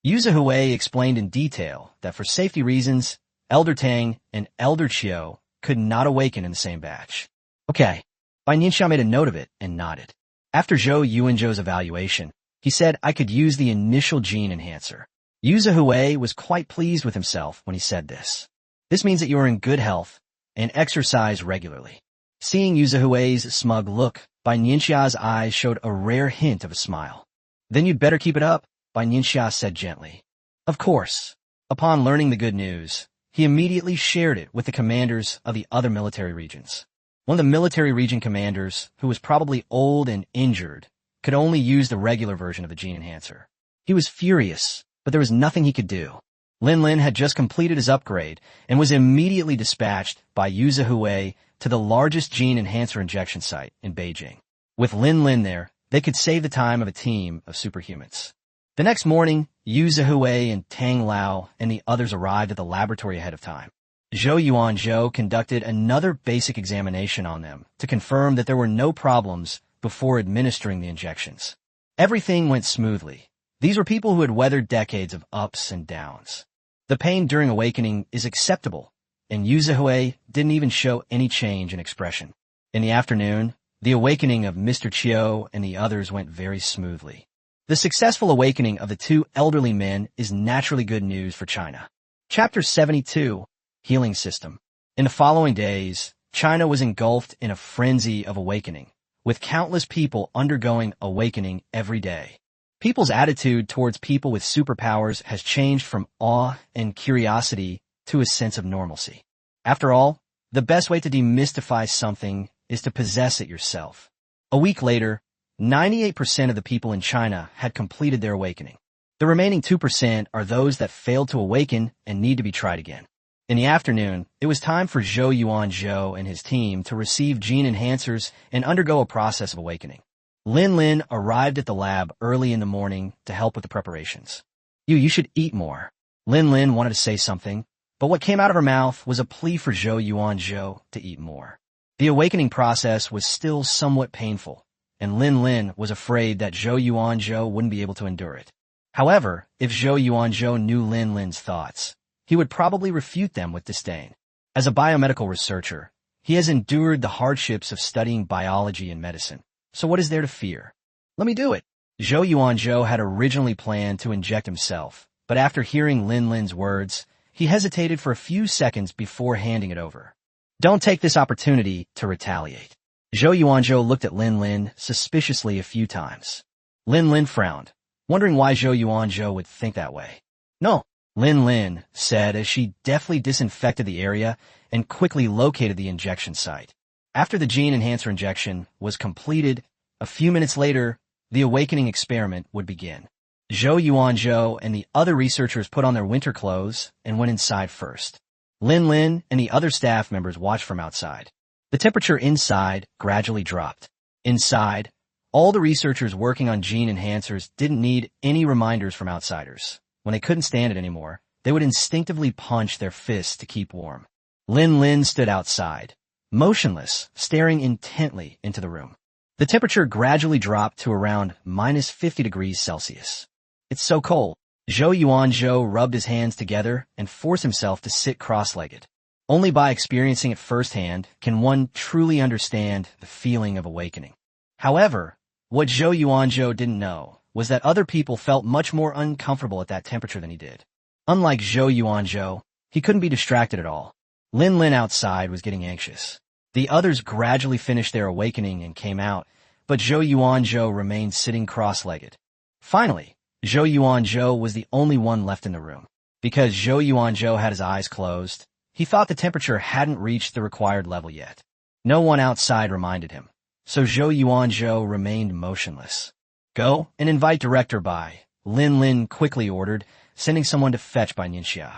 Yuzahui explained in detail that for safety reasons, Elder Tang and Elder Chiu could not awaken in the same batch. Okay. Bai Nianxia made a note of it and nodded. After Zhou Yuanzhou's evaluation, he said I could use the initial gene enhancer. Yuzahui was quite pleased with himself when he said this. This means that you are in good health and exercise regularly. Seeing Yuzahui's smug look, Bai Nianxia's eyes showed a rare hint of a smile. Then you'd better keep it up, Bai Nianxia said gently. Of course. Upon learning the good news, he immediately shared it with the commanders of the other military regions. One of the military region commanders, who was probably old and injured, could only use the regular version of the gene enhancer. He was furious, but there was nothing he could do. Lin Lin had just completed his upgrade and was immediately dispatched by Yu Zihui to the largest gene enhancer injection site in Beijing. With Lin Lin there, they could save the time of a team of superhumans. The next morning, Yu Zihui and Tang Lao and the others arrived at the laboratory ahead of time. Zhou Yuanzhou conducted another basic examination on them to confirm that there were no problems before administering the injections. Everything went smoothly. These were people who had weathered decades of ups and downs. The pain during awakening is acceptable, and Yu Zihui didn't even show any change in expression. In the afternoon, the awakening of Mr. Chiu and the others went very smoothly. The successful awakening of the two elderly men is naturally good news for China. Chapter 72, Healing System. In the following days, China was engulfed in a frenzy of awakening, with countless people undergoing awakening every day. People's attitude towards people with superpowers has changed from awe and curiosity to a sense of normalcy. After all, the best way to demystify something is to possess it yourself. A week later, 98% of the people in China had completed their awakening. The remaining 2% are those that failed to awaken and need to be tried again. In the afternoon, it was time for Zhou Yuanzhou and his team to receive gene enhancers and undergo a process of awakening. Lin Lin arrived at the lab early in the morning to help with the preparations. You should eat more. Lin Lin wanted to say something, but what came out of her mouth was a plea for Zhou Yuanzhou to eat more. The awakening process was still somewhat painful, and Lin Lin was afraid that Zhou Yuanzhou wouldn't be able to endure it. However, if Zhou Yuanzhou knew Lin Lin's thoughts, he would probably refute them with disdain. As a biomedical researcher, he has endured the hardships of studying biology and medicine. So what is there to fear? Let me do it. Zhou Yuanzhou had originally planned to inject himself, but after hearing Lin Lin's words, he hesitated for a few seconds before handing it over. Don't take this opportunity to retaliate. Zhou Yuanzhou looked at Lin Lin suspiciously a few times. Lin Lin frowned, wondering why Zhou Yuanzhou would think that way. No, Lin Lin said as she deftly disinfected the area and quickly located the injection site. After the gene enhancer injection was completed, a few minutes later, the awakening experiment would begin. Zhou Yuanzhou and the other researchers put on their winter clothes and went inside first. Lin Lin and the other staff members watched from outside. The temperature inside gradually dropped. Inside, all the researchers working on gene enhancers didn't need any reminders from outsiders. When they couldn't stand it anymore, they would instinctively punch their fists to keep warm. Lin Lin stood outside, motionless, staring intently into the room. The temperature gradually dropped to around minus 50 degrees Celsius. It's so cold. Zhou Yuanzhou rubbed his hands together and forced himself to sit cross-legged. Only by experiencing it firsthand can one truly understand the feeling of awakening. However, what Zhou Yuanzhou didn't know was that other people felt much more uncomfortable at that temperature than he did. Unlike Zhou Yuanzhou, he couldn't be distracted at all. Lin Lin outside was getting anxious. The others gradually finished their awakening and came out, but Zhou Yuanzhou remained sitting cross-legged. Finally, Zhou Yuanzhou was the only one left in the room. Because Zhou Yuanzhou had his eyes closed, he thought the temperature hadn't reached the required level yet. No one outside reminded him, so Zhou Yuanzhou remained motionless. Go and invite Director Bai, Lin Lin quickly ordered, sending someone to fetch Bai Nianxia.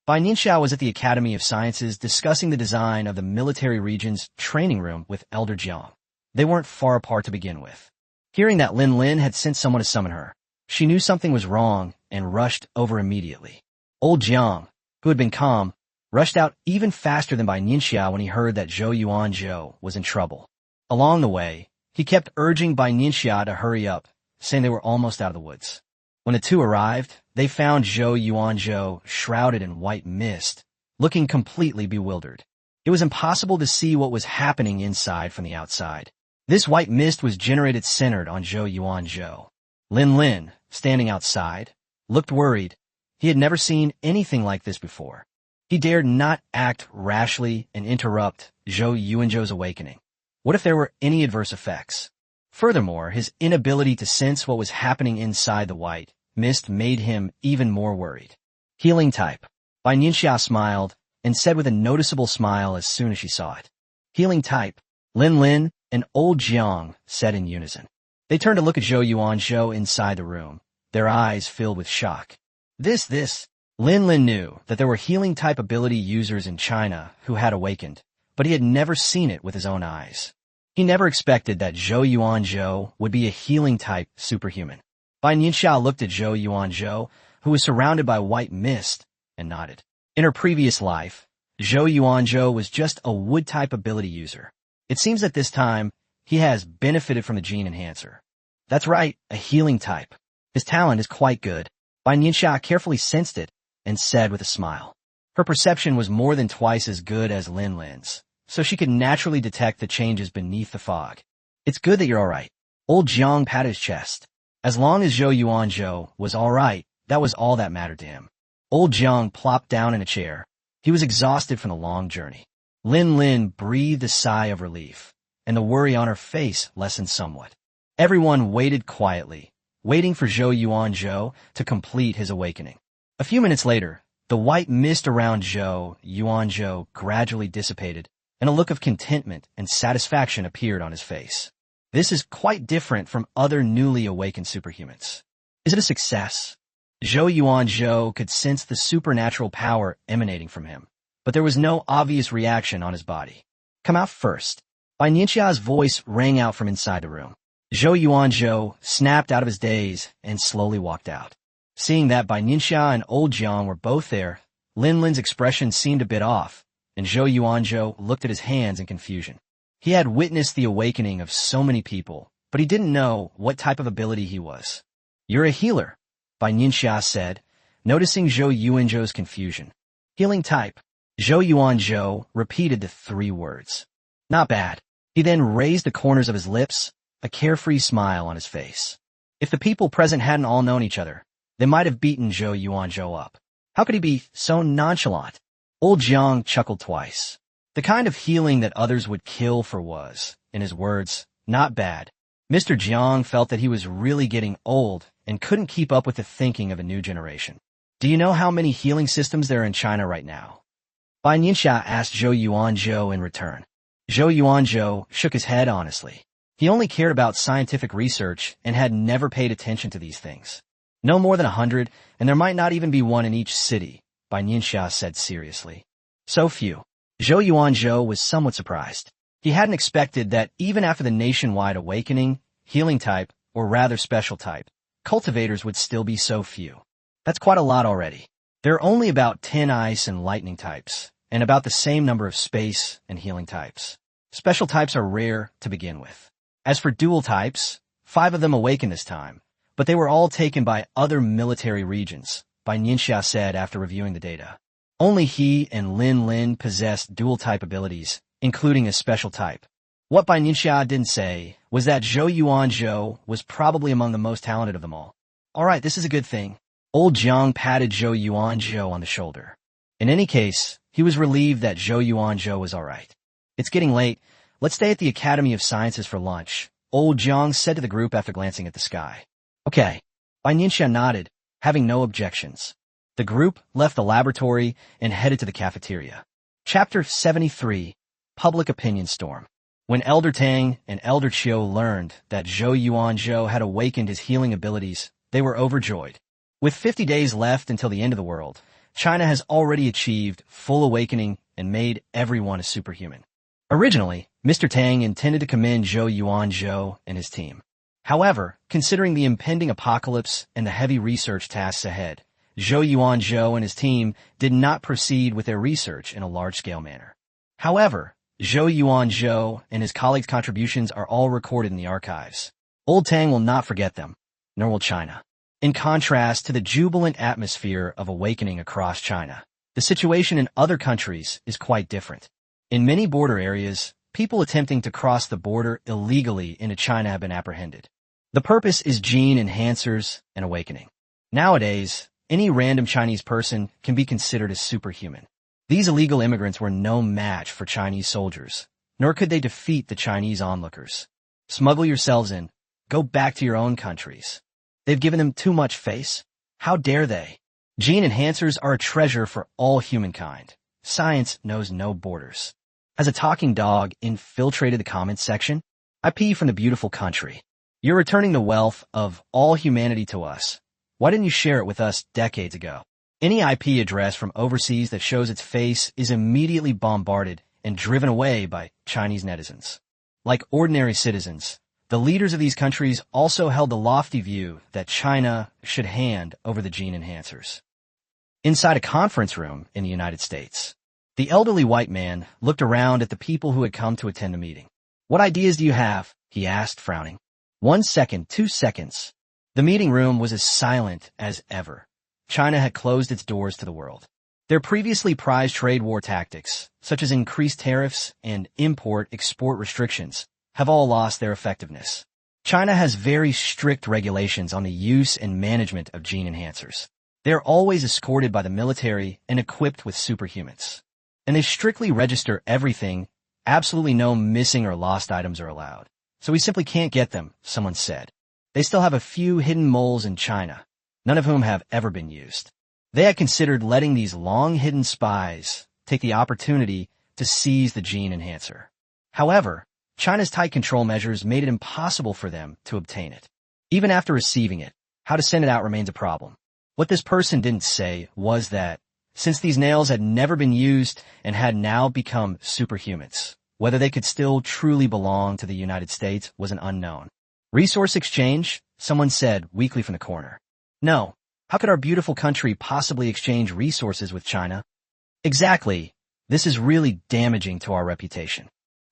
Bai Nianxia was at the Academy of Sciences discussing the design of the military region's training room with Elder Jiang. They weren't far apart to begin with. Hearing that Lin Lin had sent someone to summon her, she knew something was wrong and rushed over immediately. Old Jiang, who had been calm, rushed out even faster than Bai Nianxia when he heard that Zhou Yuanzhou was in trouble. Along the way, he kept urging Bai Nianxia to hurry up, saying they were almost out of the woods. When the two arrived, they found Zhou Yuanzhou shrouded in white mist, looking completely bewildered. It was impossible to see what was happening inside from the outside. This white mist was generated centered on Zhou Yuanzhou. Lin Lin, standing outside, looked worried. He had never seen anything like this before. He dared not act rashly and interrupt Zhou Yuanzhou's awakening. What if there were any adverse effects? Furthermore, his inability to sense what was happening inside the white mist made him even more worried. Healing type. Bai Nianxia smiled and said with a noticeable smile as soon as she saw it. Healing type. Lin Lin and Old Jiang said in unison. They turned to look at Zhou Yuanzhou inside the room, their eyes filled with shock. This. Lin Lin knew that there were healing-type ability users in China who had awakened, but he had never seen it with his own eyes. He never expected that Zhou Yuanzhou would be a healing-type superhuman. Bai Nianxia looked at Zhou Yuanzhou, who was surrounded by white mist, and nodded. In her previous life, Zhou Yuanzhou was just a wood-type ability user. It seems that this time, he has benefited from the gene enhancer. That's right, a healing type. His talent is quite good. Bai Nianxia carefully sensed it and said with a smile. Her perception was more than twice as good as Lin Lin's, so she could naturally detect the changes beneath the fog. It's good that you're all right. Old Jiang patted his chest. As long as Zhou Yuanzhou was all right, that was all that mattered to him. Old Jiang plopped down in a chair. He was exhausted from the long journey. Lin Lin breathed a sigh of relief, and the worry on her face lessened somewhat. Everyone waited quietly, waiting for Zhou Yuanzhou to complete his awakening. A few minutes later, the white mist around Zhou Yuanzhou gradually dissipated, and a look of contentment and satisfaction appeared on his face. This is quite different from other newly awakened superhumans. Is it a success? Zhou Yuanzhou could sense the supernatural power emanating from him, but there was no obvious reaction on his body. Come out first. Bai Nianxia's voice rang out from inside the room. Zhou Yuanzhou snapped out of his daze and slowly walked out. Seeing that Bai Nianxia and Old Jiang were both there, Lin Lin's expression seemed a bit off, and Zhou Yuanzhou looked at his hands in confusion. He had witnessed the awakening of so many people, but he didn't know what type of ability he was. You're a healer, Bai Nianxia said, noticing Zhou Yuanzhou's confusion. Healing type. Zhou Yuanzhou repeated the 3 words. Not bad. He then raised the corners of his lips, a carefree smile on his face. If the people present hadn't all known each other, they might have beaten Zhou Yuanzhou up. How could he be so nonchalant? Old Jiang chuckled twice. The kind of healing that others would kill for was, in his words, not bad. Mr. Jiang felt that he was really getting old and couldn't keep up with the thinking of a new generation. Do you know how many healing systems there are in China right now? Bai Nianxia asked Zhou Yuanzhou in return. Zhou Yuanzhou shook his head honestly. He only cared about scientific research and had never paid attention to these things. No more than 100, and there might not even be one in each city, Bai Nianxia said seriously. So few. Zhou Yuanzhou was somewhat surprised. He hadn't expected that even after the nationwide awakening, healing type, or rather special type, cultivators would still be so few. That's quite a lot already. There are only about 10 ice and lightning types, and about the same number of space and healing types. Special types are rare to begin with. As for dual types, 5 of them awakened this time, but they were all taken by other military regions, Bai Nianxia said after reviewing the data. Only he and Lin Lin possessed dual-type abilities, including a special type. What Bai Nianxia didn't say was that Zhou Yuanzhou was probably among the most talented of them all. All right, this is a good thing. Old Jiang patted Zhou Yuanzhou on the shoulder. In any case, he was relieved that Zhou Yuanzhou was all right. It's getting late. Let's stay at the Academy of Sciences for lunch, Old Jiang said to the group after glancing at the sky. Okay. Bai Nianxia nodded, having no objections. The group left the laboratory and headed to the cafeteria. Chapter 73, Public Opinion Storm. When Elder Tang and Elder Chiu learned that Zhou Yuanzhou had awakened his healing abilities, they were overjoyed. With 50 days left until the end of the world, China has already achieved full awakening and made everyone a superhuman. Originally, Mr. Tang intended to commend Zhou Yuanzhou and his team. However, considering the impending apocalypse and the heavy research tasks ahead, Zhou Yuanzhou and his team did not proceed with their research in a large-scale manner. However, Zhou Yuanzhou and his colleagues' contributions are all recorded in the archives. Old Tang will not forget them, nor will China. In contrast to the jubilant atmosphere of awakening across China, the situation in other countries is quite different. In many border areas, people attempting to cross the border illegally into China have been apprehended. The purpose is gene enhancers and awakening. Nowadays, any random Chinese person can be considered a superhuman. These illegal immigrants were no match for Chinese soldiers, nor could they defeat the Chinese onlookers. Smuggle yourselves in. Go back to your own countries. They've given them too much face. How dare they? Gene enhancers are a treasure for all humankind. Science knows no borders. As a talking dog infiltrated the comments section, I pee from the beautiful country. You're returning the wealth of all humanity to us. Why didn't you share it with us decades ago? Any IP address from overseas that shows its face is immediately bombarded and driven away by Chinese netizens. Like ordinary citizens, the leaders of these countries also held the lofty view that China should hand over the gene enhancers. Inside a conference room in the United States, the elderly white man looked around at the people who had come to attend the meeting. "What ideas do you have?" he asked, frowning. 1 second, 2 seconds. The meeting room was as silent as ever. China had closed its doors to the world. Their previously prized trade war tactics, such as increased tariffs and import-export restrictions, have all lost their effectiveness. China has very strict regulations on the use and management of gene enhancers. They are always escorted by the military and equipped with superhumans. And they strictly register everything. Absolutely no missing or lost items are allowed. So we simply can't get them, someone said. They still have a few hidden moles in China, none of whom have ever been used. They had considered letting these long-hidden spies take the opportunity to seize the gene enhancer. However, China's tight control measures made it impossible for them to obtain it. Even after receiving it, how to send it out remains a problem. What this person didn't say was that, since these nails had never been used and had now become superhumans, whether they could still truly belong to the United States was an unknown. "Resource exchange?" someone said weakly from the corner. "No. How could our beautiful country possibly exchange resources with China?" "Exactly. This is really damaging to our reputation."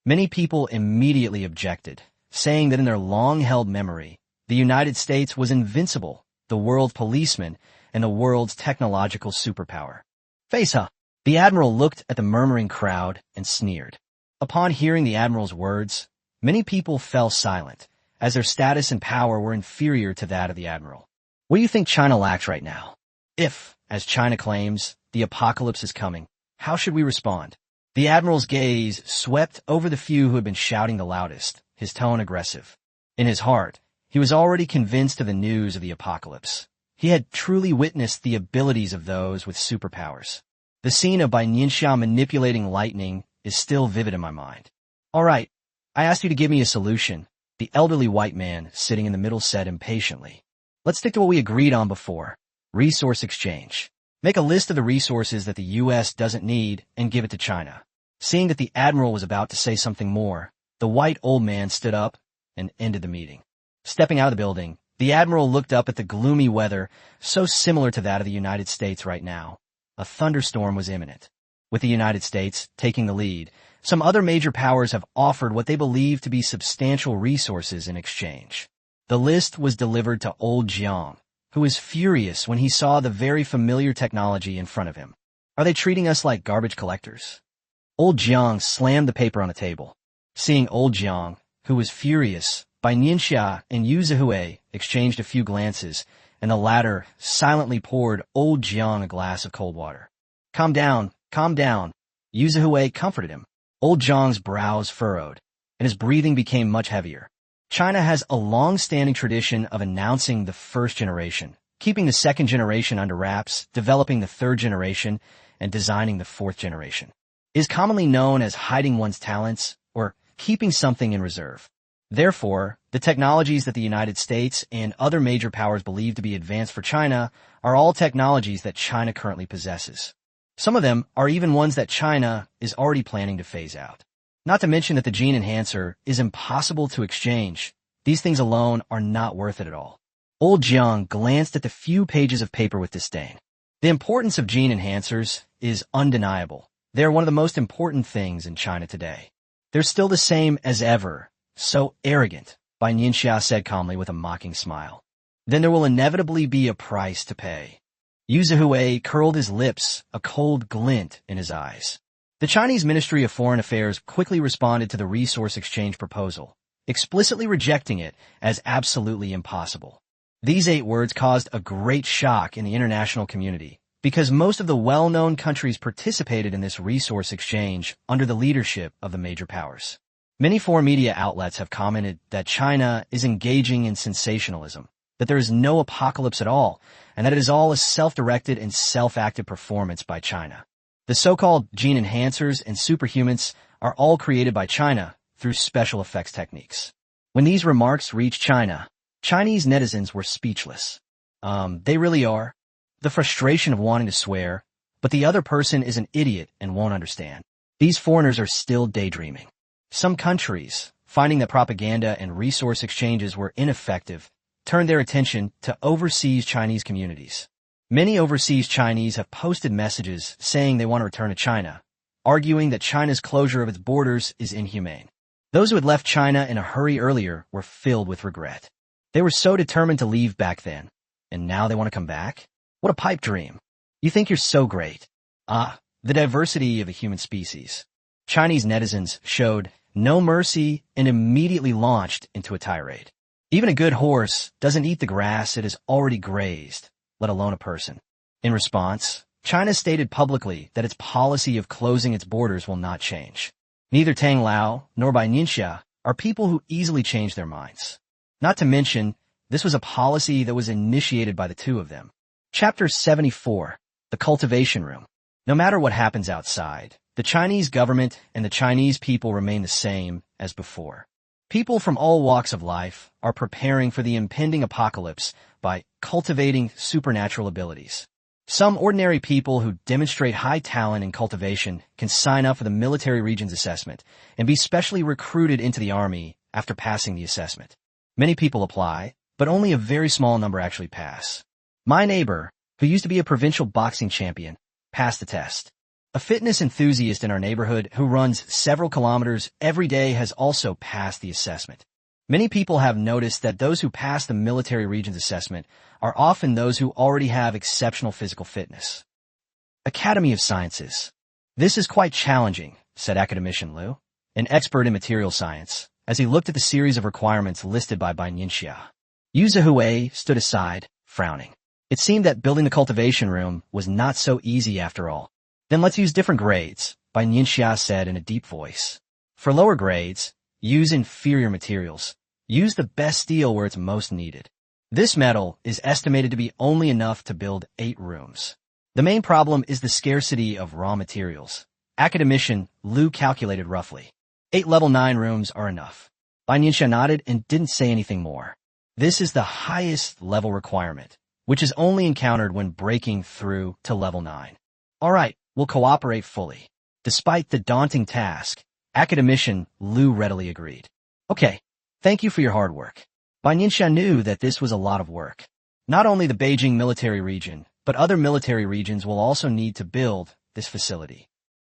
Many people immediately objected, saying that in their long-held memory, the United States was invincible, the world policeman, and the world's technological superpower. "Face huh?" The admiral looked at the murmuring crowd and sneered. Upon hearing the admiral's words, many people fell silent, as their status and power were inferior to that of the admiral. What do you think China lacks right now? If, as China claims, the apocalypse is coming, how should we respond? The admiral's gaze swept over the few who had been shouting the loudest, his tone aggressive. In his heart, he was already convinced of the news of the apocalypse. He had truly witnessed the abilities of those with superpowers. The scene of Bai Nianxia manipulating lightning is still vivid in my mind. "All right, I asked you to give me a solution," the elderly white man sitting in the middle said impatiently. "Let's stick to what we agreed on before. Resource exchange. Make a list of the resources that the U.S. doesn't need and give it to China." Seeing that the admiral was about to say something more, the white old man stood up and ended the meeting. Stepping out of the building, the admiral looked up at the gloomy weather, so similar to that of the United States right now. A thunderstorm was imminent. With the United States taking the lead, some other major powers have offered what they believe to be substantial resources in exchange. The list was delivered to old Jiang, who was furious when he saw the very familiar technology in front of him. "Are they treating us like garbage collectors?" Old Jiang slammed the paper on the table. Seeing old Jiang, who was furious, Bai Nianxia and Yu Zhihui exchanged a few glances, and the latter silently poured old Jiang a glass of cold water. Calm down, calm down." Yu Zhihui comforted him. Old Jiang's brows furrowed, and his breathing became much heavier. China has a long-standing tradition of announcing the first generation, keeping the second generation under wraps, developing the third generation, and designing the fourth generation. It is commonly known as hiding one's talents or keeping something in reserve. Therefore, the technologies that the United States and other major powers believe to be advanced for China are all technologies that China currently possesses. Some of them are even ones that China is already planning to phase out. Not to mention that the gene enhancer is impossible to exchange. These things alone are not worth it at all. Old Jiang glanced at the few pages of paper with disdain. The importance of gene enhancers is undeniable. They are one of the most important things in China today. They're still the same as ever. So arrogant, Bai Nianxia said calmly with a mocking smile. Then there will inevitably be a price to pay. Yu Zhihui curled his lips, a cold glint in his eyes. The Chinese Ministry of Foreign Affairs quickly responded to the resource exchange proposal, explicitly rejecting it as absolutely impossible. These 8 words caused a great shock in the international community, because most of the well-known countries participated in this resource exchange under the leadership of the major powers. Many foreign media outlets have commented that China is engaging in sensationalism, that there is no apocalypse at all, and that it is all a self-directed and self-acted performance by China. The so-called gene enhancers and superhumans are all created by China through special effects techniques. When these remarks reached China, Chinese netizens were speechless. They really are. The frustration of wanting to swear, but the other person is an idiot and won't understand. These foreigners are still daydreaming. Some countries, finding that propaganda and resource exchanges were ineffective, turned their attention to overseas Chinese communities. Many overseas Chinese have posted messages saying they want to return to China, arguing that China's closure of its borders is inhumane. Those who had left China in a hurry earlier were filled with regret. They were so determined to leave back then, and now they want to come back? What a pipe dream. You think you're so great. The diversity of the human species. Chinese netizens showed no mercy and immediately launched into a tirade. Even a good horse doesn't eat the grass it has already grazed, let alone a person. In response, China stated publicly that its policy of closing its borders will not change. Neither Tang Lao nor Bai Nianxia are people who easily change their minds. Not to mention, this was a policy that was initiated by the two of them. Chapter 74, The Cultivation Room. No matter what happens outside, the Chinese government and the Chinese people remain the same as before. People from all walks of life are preparing for the impending apocalypse by cultivating supernatural abilities. Some ordinary people who demonstrate high talent in cultivation can sign up for the military regions assessment and be specially recruited into the army after passing the assessment. Many people apply, but only a very small number actually pass. My neighbor, who used to be a provincial boxing champion, passed the test. A fitness enthusiast in our neighborhood who runs several kilometers every day has also passed the assessment. Many people have noticed that those who pass the military regions assessment are often those who already have exceptional physical fitness. Academy of Sciences. This is quite challenging, said academician Liu, an expert in material science, as he looked at the series of requirements listed by Bai Nianxia. Yu Zihui stood aside, frowning. It seemed that building the cultivation room was not so easy after all. Then let's use different grades, Bai Nianxia said in a deep voice. For lower grades, use inferior materials. Use the best steel where it's most needed. This metal is estimated to be only enough to build 8 rooms. The main problem is the scarcity of raw materials. Academician Liu calculated roughly. 8 level 9 rooms are enough. Bai Nianxia nodded and didn't say anything more. This is the highest level requirement, which is only encountered when breaking through to level 9. All right, we'll cooperate fully. Despite the daunting task, academician Liu readily agreed. Okay, thank you for your hard work. Bai Nianxia knew that this was a lot of work. Not only the Beijing military region, but other military regions will also need to build this facility.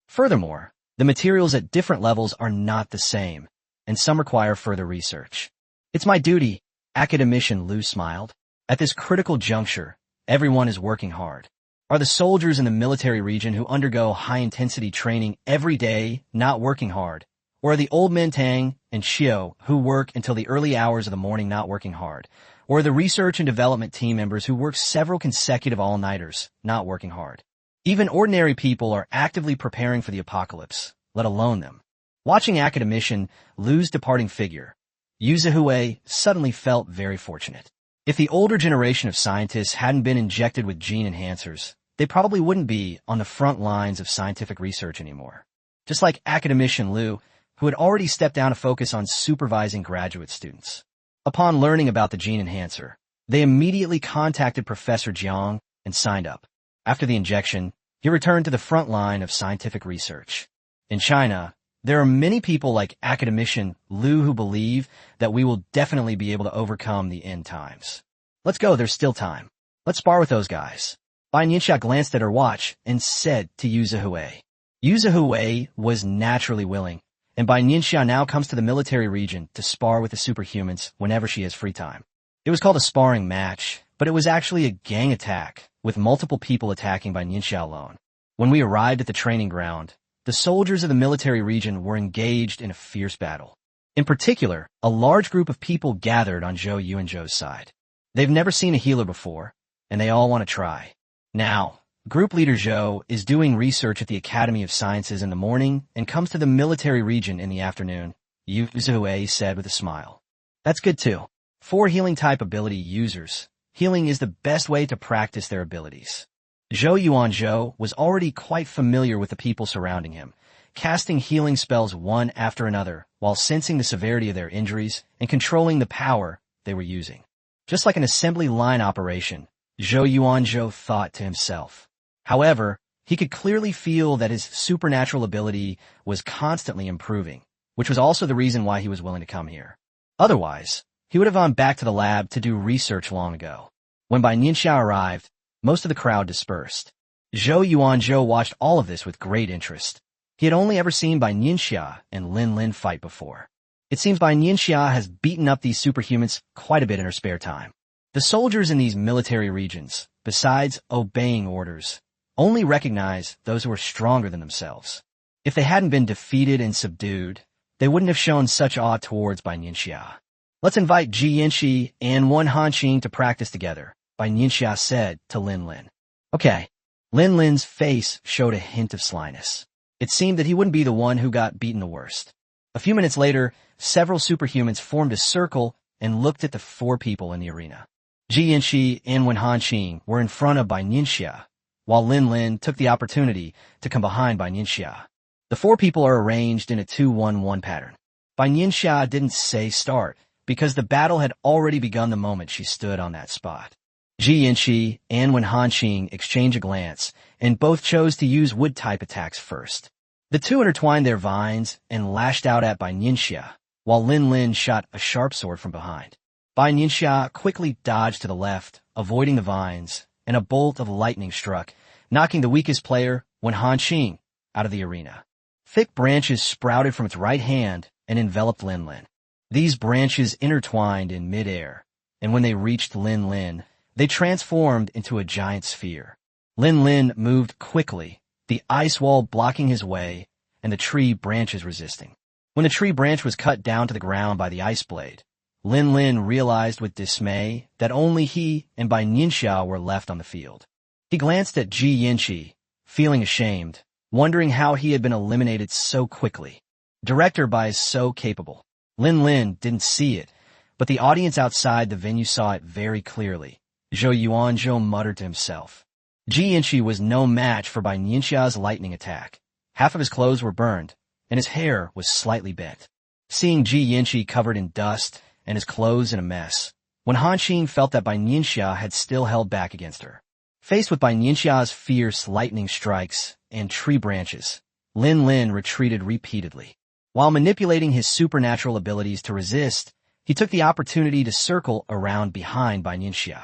Furthermore, the materials at different levels are not the same, and some require further research. It's my duty, academician Liu smiled. At this critical juncture, everyone is working hard. Are the soldiers in the military region who undergo high-intensity training every day not working hard? Or are the old men Tang and Xiao who work until the early hours of the morning not working hard? Or are the research and development team members who work several consecutive all-nighters not working hard? Even ordinary people are actively preparing for the apocalypse, let alone them. Watching academician Liu's departing figure, Yu Zihui suddenly felt very fortunate. If the older generation of scientists hadn't been injected with gene enhancers, they probably wouldn't be on the front lines of scientific research anymore. Just like academician Liu, who had already stepped down to focus on supervising graduate students. Upon learning about the gene enhancer, they immediately contacted Professor Jiang and signed up. After the injection, he returned to the front line of scientific research. In China, there are many people like academician Liu who believe that we will definitely be able to overcome the end times. Let's go, there's still time. Let's spar with those guys. Bai Nianxia glanced at her watch and said to Yu Zihui. Yu Zihui was naturally willing, and Bai Nianxia now comes to the military region to spar with the superhumans whenever she has free time. It was called a sparring match, but it was actually a gang attack, with multiple people attacking Bai Nianxia alone. When we arrived at the training ground, the soldiers of the military region were engaged in a fierce battle. In particular, a large group of people gathered on Zhou Yuanzhou's side. They've never seen a healer before, and they all want to try. Now, Group Leader Zhou is doing research at the Academy of Sciences in the morning and comes to the military region in the afternoon, Yu Zihui said with a smile. That's good too. For healing-type ability users, healing is the best way to practice their abilities. Zhou Yuanzhou was already quite familiar with the people surrounding him, casting healing spells one after another while sensing the severity of their injuries and controlling the power they were using. Just like an assembly line operation, Zhou Yuanzhou thought to himself. However, he could clearly feel that his supernatural ability was constantly improving, which was also the reason why he was willing to come here. Otherwise, he would have gone back to the lab to do research long ago. When Bai Nianxia arrived, most of the crowd dispersed. Zhou Yuanzhou watched all of this with great interest. He had only ever seen Bai Nianxia and Lin Lin fight before. It seems Bai Nianxia has beaten up these superhumans quite a bit in her spare time. The soldiers in these military regions, besides obeying orders, only recognize those who are stronger than themselves. If they hadn't been defeated and subdued, they wouldn't have shown such awe towards Bai Nianxia. Let's invite Ji Yanxi and Wen Hanqing to practice together, Bai Nianxia said to Lin Lin. Okay. Lin Lin's face showed a hint of slyness. It seemed that he wouldn't be the one who got beaten the worst. A few minutes later, several superhumans formed a circle and looked at the four people in the arena. Ji Yanxi and Wen Hanqing were in front of Bai Nianxia, while Lin Lin took the opportunity to come behind Bai Nianxia. The four people are arranged in a 2-1-1 pattern. Bai Nianxia didn't say start because the battle had already begun the moment she stood on that spot. Ji Yanxi and Wen Hanqing exchanged a glance, and both chose to use wood-type attacks first. The two intertwined their vines and lashed out at Bai Nianxia, while Lin Lin shot a sharp sword from behind. Bai Nianxia quickly dodged to the left, avoiding the vines, and a bolt of lightning struck, knocking the weakest player, Wen Hanqing, out of the arena. Thick branches sprouted from its right hand and enveloped Lin Lin. These branches intertwined in midair, and when they reached Lin Lin, they transformed into a giant sphere. Lin Lin moved quickly, the ice wall blocking his way, and the tree branches resisting. When the tree branch was cut down to the ground by the ice blade, Lin Lin realized with dismay that only he and Bai Nianxia were left on the field. He glanced at Ji Yanxi, feeling ashamed, wondering how he had been eliminated so quickly. Director Bai is so capable. Lin Lin didn't see it, but the audience outside the venue saw it very clearly. Zhou Yuanzhou muttered to himself. Ji Yanxi was no match for Bai Nianxia's lightning attack. Half of his clothes were burned, and his hair was slightly bent. Seeing Ji Yanxi covered in dust and his clothes in a mess, Wen Hanqing felt that Bai Nianxia had still held back against her. Faced with Bai Nianxia's fierce lightning strikes and tree branches, Lin Lin retreated repeatedly. While manipulating his supernatural abilities to resist, he took the opportunity to circle around behind Bai Nianxia.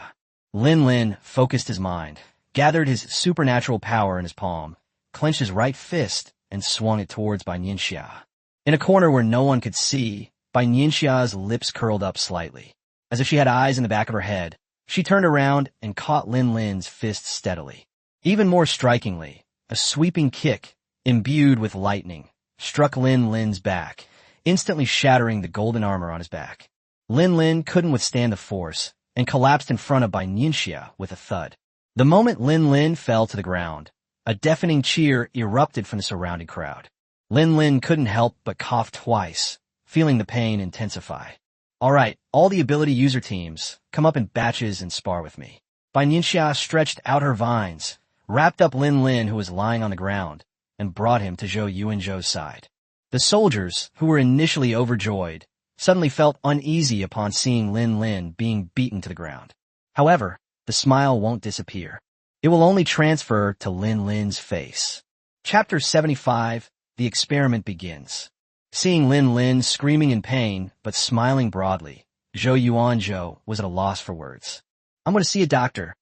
Lin Lin focused his mind, gathered his supernatural power in his palm, clenched his right fist, and swung it towards Bai Nianxia. In a corner where no one could see, Bai Nianxia's lips curled up slightly. As if she had eyes in the back of her head, she turned around and caught Lin Lin's fist steadily. Even more strikingly, a sweeping kick, imbued with lightning, struck Lin Lin's back, instantly shattering the golden armor on his back. Lin Lin couldn't withstand the force and collapsed in front of Bai Nianxia with a thud. The moment Lin Lin fell to the ground, a deafening cheer erupted from the surrounding crowd. Lin Lin couldn't help but cough twice, feeling the pain intensify. All right, all the ability user teams, come up in batches and spar with me. Bai Nianxia stretched out her vines, wrapped up Lin Lin who was lying on the ground, and brought him to Zhou Yuanzhou's side. The soldiers, who were initially overjoyed, suddenly felt uneasy upon seeing Lin Lin being beaten to the ground. However, the smile won't disappear. It will only transfer to Lin Lin's face. Chapter 75, The Experiment Begins. Seeing Lin Lin screaming in pain, but smiling broadly, Zhou Yuanzhou was at a loss for words. I'm going to see a doctor.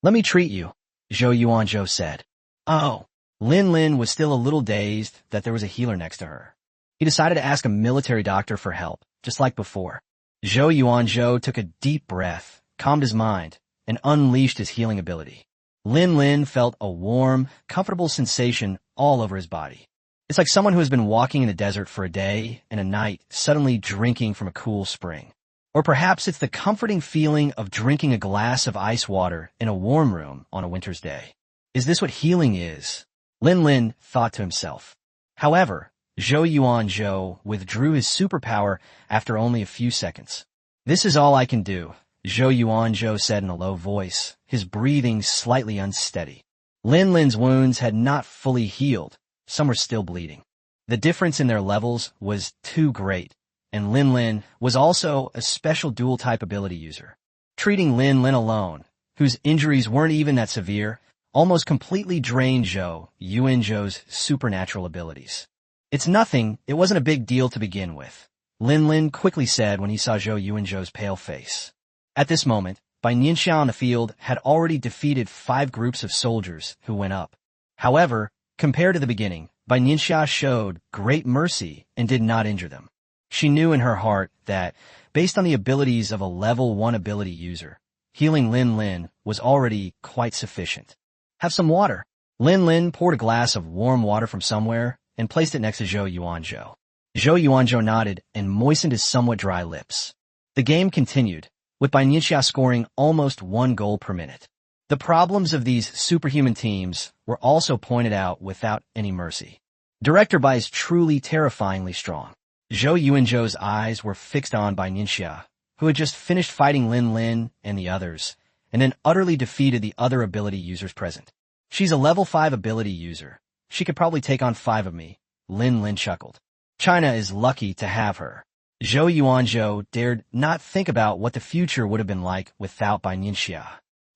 Let me treat you, Zhou Yuanzhou said. Oh. Lin Lin was still a little dazed that there was a healer next to her. He decided to ask a military doctor for help, just like before. Zhou Yuanzhou took a deep breath, calmed his mind, and unleashed his healing ability. Lin Lin felt a warm, comfortable sensation all over his body. It's like someone who has been walking in the desert for a day and a night suddenly drinking from a cool spring. Or perhaps it's the comforting feeling of drinking a glass of ice water in a warm room on a winter's day. Is this what healing is? Lin Lin thought to himself. However, Zhou Yuanzhou withdrew his superpower after only a few seconds. This is all I can do, Zhou Yuanzhou said in a low voice, his breathing slightly unsteady. Lin Lin's wounds had not fully healed. Some were still bleeding. The difference in their levels was too great, and Lin Lin was also a special dual-type ability user. Treating Lin Lin alone, whose injuries weren't even that severe, almost completely drained Zhou Yuanzhou's supernatural abilities. It's nothing, it wasn't a big deal to begin with, Lin Lin quickly said when he saw Zhou Yuanzhou's pale face. At this moment, Bai Nianxia on the field had already defeated 5 groups of soldiers who went up. However, compared to the beginning, Bai Nianxia showed great mercy and did not injure them. She knew in her heart that, based on the abilities of a level 1 ability user, healing Lin Lin was already quite sufficient. Have some water. Lin Lin poured a glass of warm water from somewhere and placed it next to Zhou Yuanzhou. Zhou Yuanzhou nodded and moistened his somewhat dry lips. The game continued, with Bai Nianxia scoring almost 1 goal per minute. The problems of these superhuman teams were also pointed out without any mercy. Director Bai is truly terrifyingly strong. Zhou Yuanzhou's eyes were fixed on Bai Nianxia, who had just finished fighting Lin Lin and the others, and then utterly defeated the other ability users present. She's a level 5 ability user. She could probably take on 5 of me, Lin Lin chuckled. China is lucky to have her. Zhou Yuanzhou dared not think about what the future would have been like without Bai Nianxia.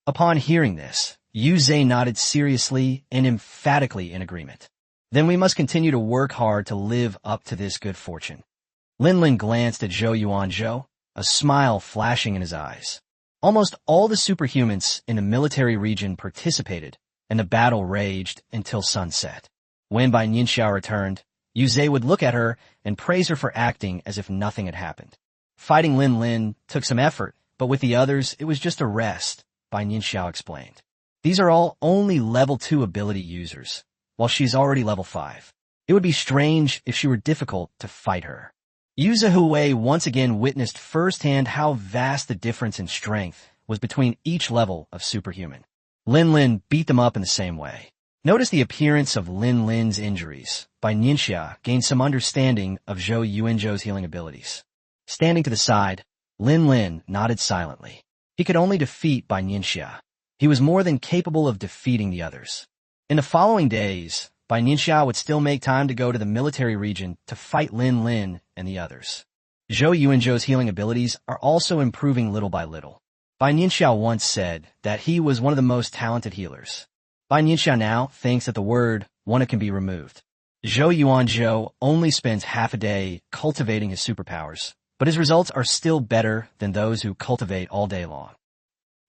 Upon hearing this, Yu Zhe nodded seriously and emphatically in agreement. Then we must continue to work hard to live up to this good fortune. Lin Lin glanced at Zhou Yuanzhou, a smile flashing in his eyes. Almost all the superhumans in the military region participated, and the battle raged until sunset. When Bai Nianxia returned, Yu Zhe would look at her and praise her for acting as if nothing had happened. Fighting Lin Lin took some effort, but with the others, it was just a rest, Bai Nianxia explained. These are all only level 2 ability users, while she's already level 5. It would be strange if she were difficult to fight her. Yu Zhe once again witnessed firsthand how vast the difference in strength was between each level of superhuman. Lin Lin beat them up in the same way. Notice the appearance of Lin Lin's injuries. Bai Nianxia gained some understanding of Zhou Yuanzhou's healing abilities. Standing to the side, Lin Lin nodded silently. He could only defeat Bai Nianxia. He was more than capable of defeating the others. In the following days, Bai Nianxia would still make time to go to the military region to fight Lin Lin and the others. Zhou Yuanzhou's healing abilities are also improving little by little. Bai Nianxia once said that he was one of the most talented healers. Bai Nianxia now thinks that the word "wanna" can be removed. Zhou Yuanzhou only spends half a day cultivating his superpowers, but his results are still better than those who cultivate all day long.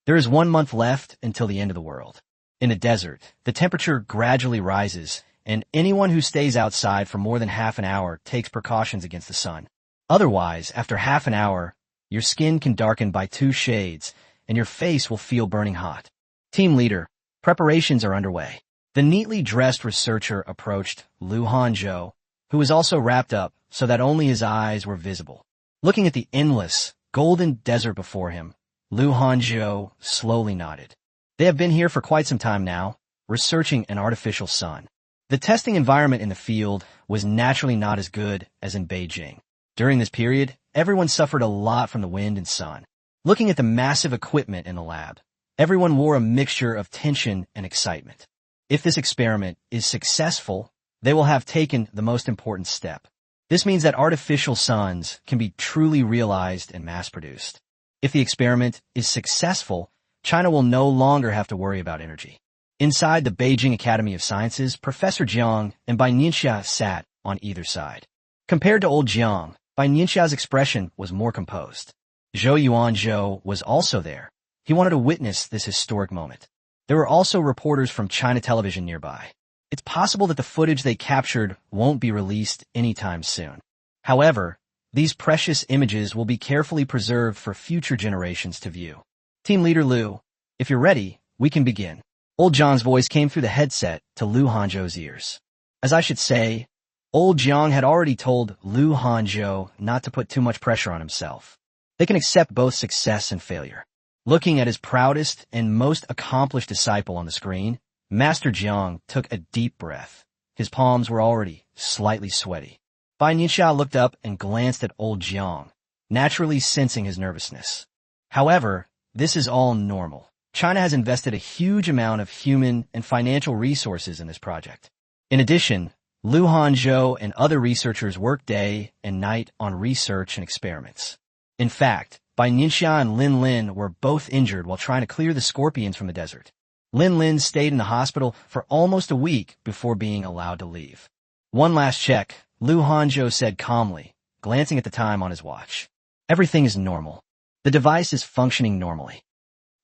There is 1 month left until the end of the world. In the desert, the temperature gradually rises, and anyone who stays outside for more than half an hour takes precautions against the sun. Otherwise, after half an hour, your skin can darken by 2 shades, and your face will feel burning hot. Team leader, preparations are underway. The neatly dressed researcher approached Lu Hanzhou, who was also wrapped up so that only his eyes were visible. Looking at the endless, golden desert before him, Lu Hanzhou slowly nodded. They have been here for quite some time now, researching an artificial sun. The testing environment in the field was naturally not as good as in Beijing. During this period, everyone suffered a lot from the wind and sun. Looking at the massive equipment in the lab, everyone wore a mixture of tension and excitement. If this experiment is successful, they will have taken the most important step. This means that artificial suns can be truly realized and mass-produced. If the experiment is successful, China will no longer have to worry about energy. Inside the Beijing Academy of Sciences, Professor Jiang and Bai Nianxia sat on either side. Compared to old Jiang, Bai Nianxia's expression was more composed. Zhou Yuanzhou was also there. He wanted to witness this historic moment. There were also reporters from China television nearby. It's possible that the footage they captured won't be released anytime soon. However, these precious images will be carefully preserved for future generations to view. Team leader Lu, if you're ready, we can begin. Old Jiang's voice came through the headset to Lu Hanzhou's ears. As I should say, old Jiang had already told Lu Hanzhou not to put too much pressure on himself. They can accept both success and failure. Looking at his proudest and most accomplished disciple on the screen, Master Jiang took a deep breath. His palms were already slightly sweaty. Bai Nianxia looked up and glanced at old Jiang, naturally sensing his nervousness. However, this is all normal. China has invested a huge amount of human and financial resources in this project. In addition, Lu Hanzhou and other researchers worked day and night on research and experiments. In fact, Bai Nianxia and Lin Lin were both injured while trying to clear the scorpions from the desert. Lin Lin stayed in the hospital for almost a week before being allowed to leave. One last check, Lu Hanzhou said calmly, glancing at the time on his watch. Everything is normal. The device is functioning normally.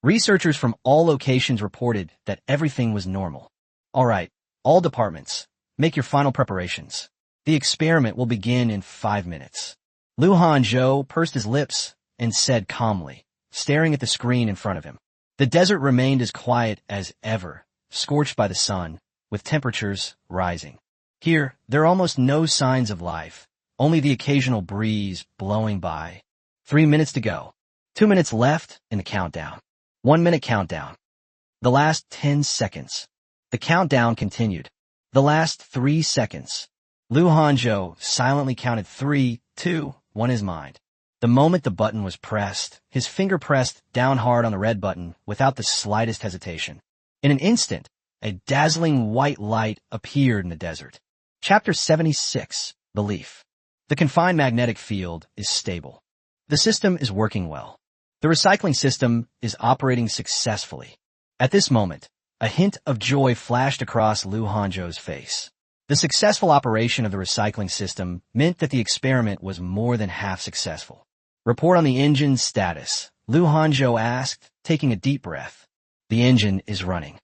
Researchers from all locations reported that everything was normal. All right, all departments, make your final preparations. The experiment will begin in 5 minutes. Lu Hanzhou pursed his lips and said calmly, staring at the screen in front of him. The desert remained as quiet as ever, scorched by the sun, with temperatures rising. Here, there are almost no signs of life, only the occasional breeze blowing by. 3 minutes to go. 2 minutes left in the countdown. 1 minute countdown. The last 10 seconds. The countdown continued. The last 3 seconds. Lu Hanzhou silently counted 3, 2, 1 in his mind. The moment the button was pressed, his finger pressed down hard on the red button without the slightest hesitation. In an instant, a dazzling white light appeared in the desert. Chapter 76, Belief. The confined magnetic field is stable. The system is working well. The recycling system is operating successfully. At this moment, a hint of joy flashed across Lu Hanzhou's face. The successful operation of the recycling system meant that the experiment was more than half successful. Report on the engine's status, Lu Hanzhou asked, taking a deep breath. The engine is running.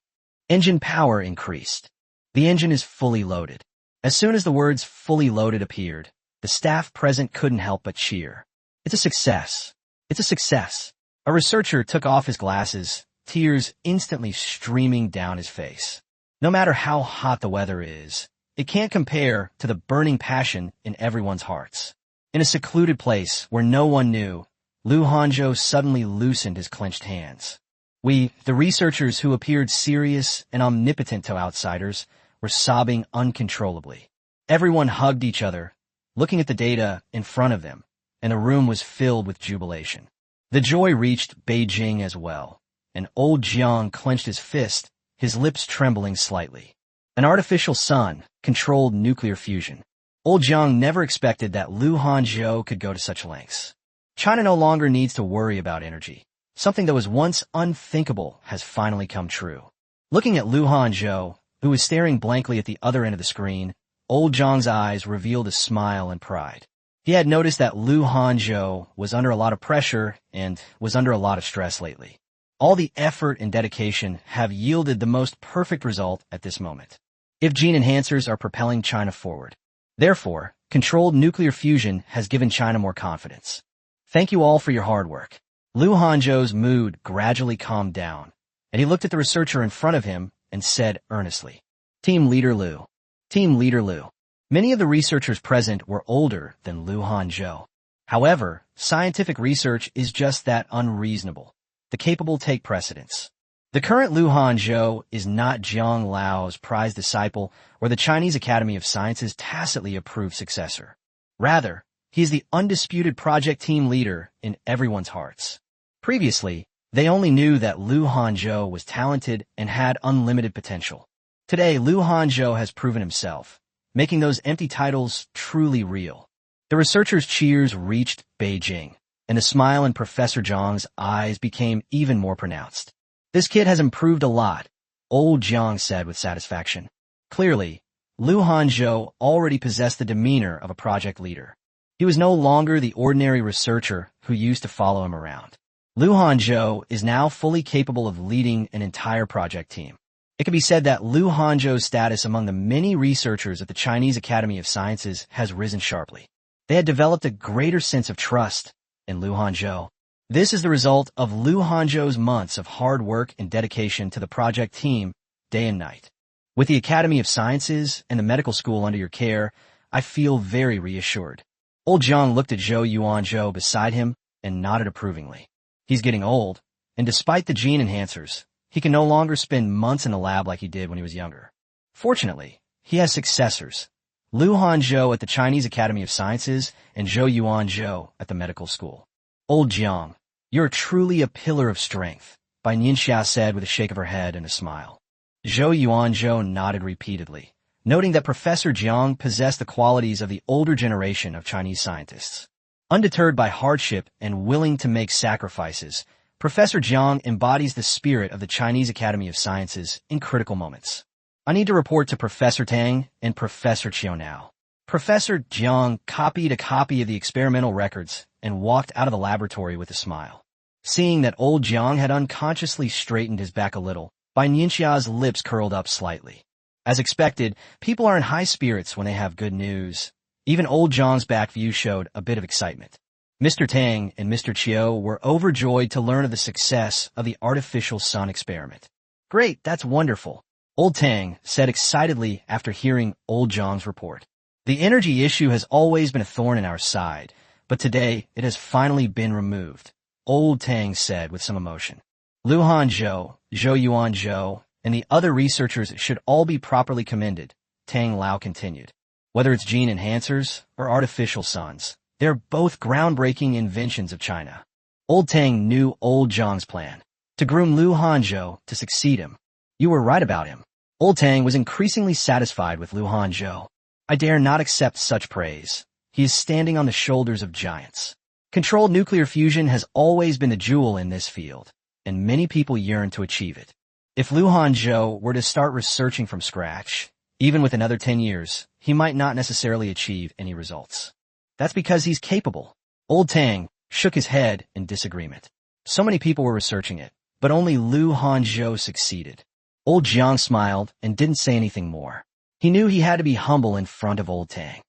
Engine power increased. The engine is fully loaded. As soon as the words fully loaded appeared, the staff present couldn't help but cheer. It's a success. It's a success. A researcher took off his glasses, tears instantly streaming down his face. No matter how hot the weather is, it can't compare to the burning passion in everyone's hearts. In a secluded place where no one knew, Lu Hanzhou suddenly loosened his clenched hands. We, the researchers who appeared serious and omnipotent to outsiders, were sobbing uncontrollably. Everyone hugged each other, looking at the data in front of them, and the room was filled with jubilation. The joy reached Beijing as well, and old Jiang clenched his fist, his lips trembling slightly. An artificial sun, controlled nuclear fusion. Old Jiang never expected that Lu Hanzhou could go to such lengths. China no longer needs to worry about energy. Something that was once unthinkable has finally come true. Looking at Lu Hanzhou, who was staring blankly at the other end of the screen, old Jiang's eyes revealed a smile and pride. He had noticed that Lu Hanzhou was under a lot of pressure and was under a lot of stress lately. All the effort and dedication have yielded the most perfect result at this moment. If gene enhancers are propelling China forward. Therefore, controlled nuclear fusion has given China more confidence. Thank you all for your hard work. Lu Hanzhou's mood gradually calmed down, and he looked at the researcher in front of him and said earnestly, Team Leader Lu. Team Leader Lu. Many of the researchers present were older than Lu Hanzhou. However, scientific research is just that unreasonable. The capable take precedence. The current Lu Hanzhou is not Jiang Lao's prized disciple or the Chinese Academy of Sciences tacitly approved successor. Rather, he is the undisputed project team leader in everyone's hearts. Previously, they only knew that Lu Hanzhou was talented and had unlimited potential. Today, Lu Hanzhou has proven himself, making those empty titles truly real. The researchers' cheers reached Beijing, and the smile in Professor Zhang's eyes became even more pronounced. This kid has improved a lot, old Jiang said with satisfaction. Clearly, Lu Hanzhou already possessed the demeanor of a project leader. He was no longer the ordinary researcher who used to follow him around. Lu Hanzhou is now fully capable of leading an entire project team. It can be said that Lu Hanzhou's status among the many researchers at the Chinese Academy of Sciences has risen sharply. They had developed a greater sense of trust in Lu Hanzhou. This is the result of Lu Hanzhou's months of hard work and dedication to the project team, day and night. With the Academy of Sciences and the medical school under your care, I feel very reassured. Old Jiang looked at Zhou Yuanzhou beside him and nodded approvingly. He's getting old, and despite the gene enhancers, he can no longer spend months in the lab like he did when he was younger. Fortunately, he has successors, Lu Hanzhou at the Chinese Academy of Sciences and Zhou Yuanzhou at the medical school. Old Jiang, you're truly a pillar of strength, Bai Nianxia said with a shake of her head and a smile. Zhou Yuanzhou nodded repeatedly, noting that Professor Jiang possessed the qualities of the older generation of Chinese scientists. Undeterred by hardship and willing to make sacrifices, Professor Jiang embodies the spirit of the Chinese Academy of Sciences in critical moments. I need to report to Professor Tang and Professor Qiu now. Professor Jiang copied a copy of the experimental records and walked out of the laboratory with a smile. Seeing that old Jiang had unconsciously straightened his back a little, Bai Nianxia's lips curled up slightly. As expected, people are in high spirits when they have good news. Even old Jiang's back view showed a bit of excitement. Mr. Tang and Mr. Qiu were overjoyed to learn of the success of the artificial sun experiment. Great, that's wonderful, old Tang said excitedly after hearing old Jiang's report. The energy issue has always been a thorn in our side, but today it has finally been removed, old Tang said with some emotion. Lu Hanzhou, Zhou Yuanzhou, and the other researchers should all be properly commended, Tang Lao continued. Whether it's gene enhancers or artificial suns, they're both groundbreaking inventions of China. Old Tang knew old Jiang's plan, to groom Lu Hanzhou to succeed him. You were right about him. Old Tang was increasingly satisfied with Lu Hanzhou. I dare not accept such praise. He is standing on the shoulders of giants. Controlled nuclear fusion has always been the jewel in this field, and many people yearn to achieve it. If Lu Hanzhou were to start researching from scratch, even with another 10 years, he might not necessarily achieve any results. That's because he's capable. Old Tang shook his head in disagreement. So many people were researching it, but only Lu Hanzhou succeeded. Old Jiang smiled and didn't say anything more. He knew he had to be humble in front of old Tang.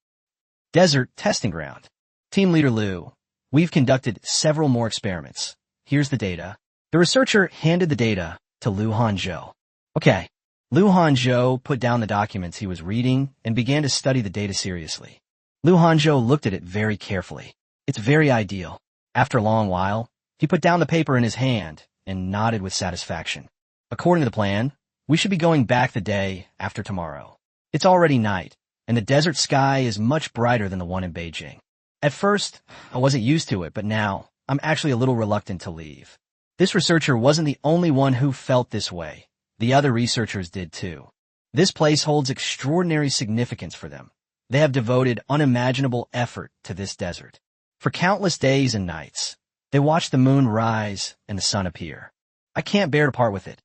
Desert Testing Ground. Team Leader Lu, we've conducted several more experiments. Here's the data. The researcher handed the data to Lu Hanzhou. Okay. Lu Hanzhou put down the documents he was reading and began to study the data seriously. Lu Hanzhou looked at it very carefully. It's very ideal. After a long while, he put down the paper in his hand and nodded with satisfaction. According to the plan, we should be going back the day after tomorrow. It's already night, and the desert sky is much brighter than the one in Beijing. At first, I wasn't used to it, but now, I'm actually a little reluctant to leave. This researcher wasn't the only one who felt this way. The other researchers did too. This place holds extraordinary significance for them. They have devoted unimaginable effort to this desert. For countless days and nights, they watch the moon rise and the sun appear. I can't bear to part with it.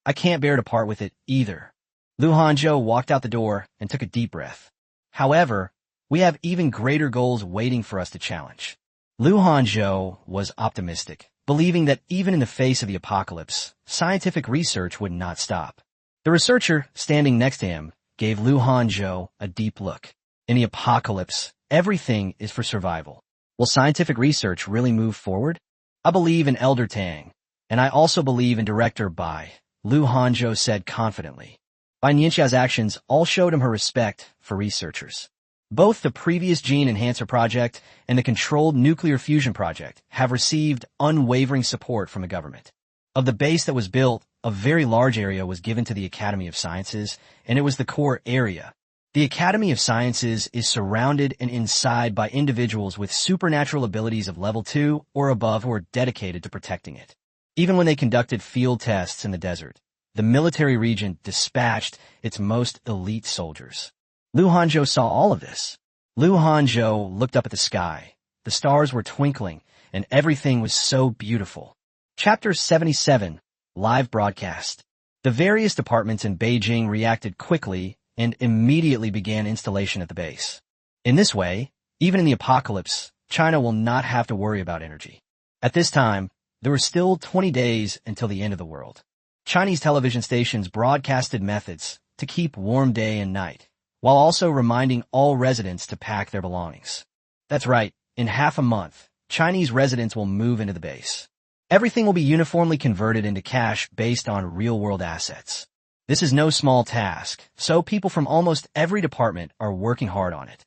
I can't bear to part with it either. Lu Hanzhou walked out the door and took a deep breath. However, we have even greater goals waiting for us to challenge. Lu Hanzhou was optimistic, believing that even in the face of the apocalypse, scientific research would not stop. The researcher standing next to him gave Lu Hanzhou a deep look. In the apocalypse, everything is for survival. Will scientific research really move forward? I believe in Elder Tang, and I also believe in Director Bai, Lu Hanzhou said confidently. Bai Nianxia's actions all showed him her respect for researchers. Both the previous gene enhancer project and the controlled nuclear fusion project have received unwavering support from the government. Of the base that was built, a very large area was given to the Academy of Sciences, and it was the core area. The Academy of Sciences is surrounded and inside by individuals with supernatural abilities of level 2 or above who are dedicated to protecting it. Even when they conducted field tests in the desert, the military region dispatched its most elite soldiers. Lu Hanzhou saw all of this. Lu Hanzhou looked up at the sky. The stars were twinkling, and everything was so beautiful. Chapter 77, Live Broadcast. The various departments in Beijing reacted quickly and immediately began installation at the base. In this way, even in the apocalypse, China will not have to worry about energy. At this time, there were still 20 days until the end of the world. Chinese television stations broadcasted methods to keep warm day and night, while also reminding all residents to pack their belongings. That's right, in half a month, Chinese residents will move into the base. Everything will be uniformly converted into cash based on real-world assets. This is no small task, so people from almost every department are working hard on it.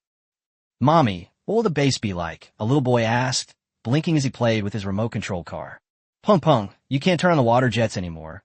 Mommy, what will the base be like? A little boy asked, blinking as he played with his remote control car. Pung Pung, you can't turn on the water jets anymore.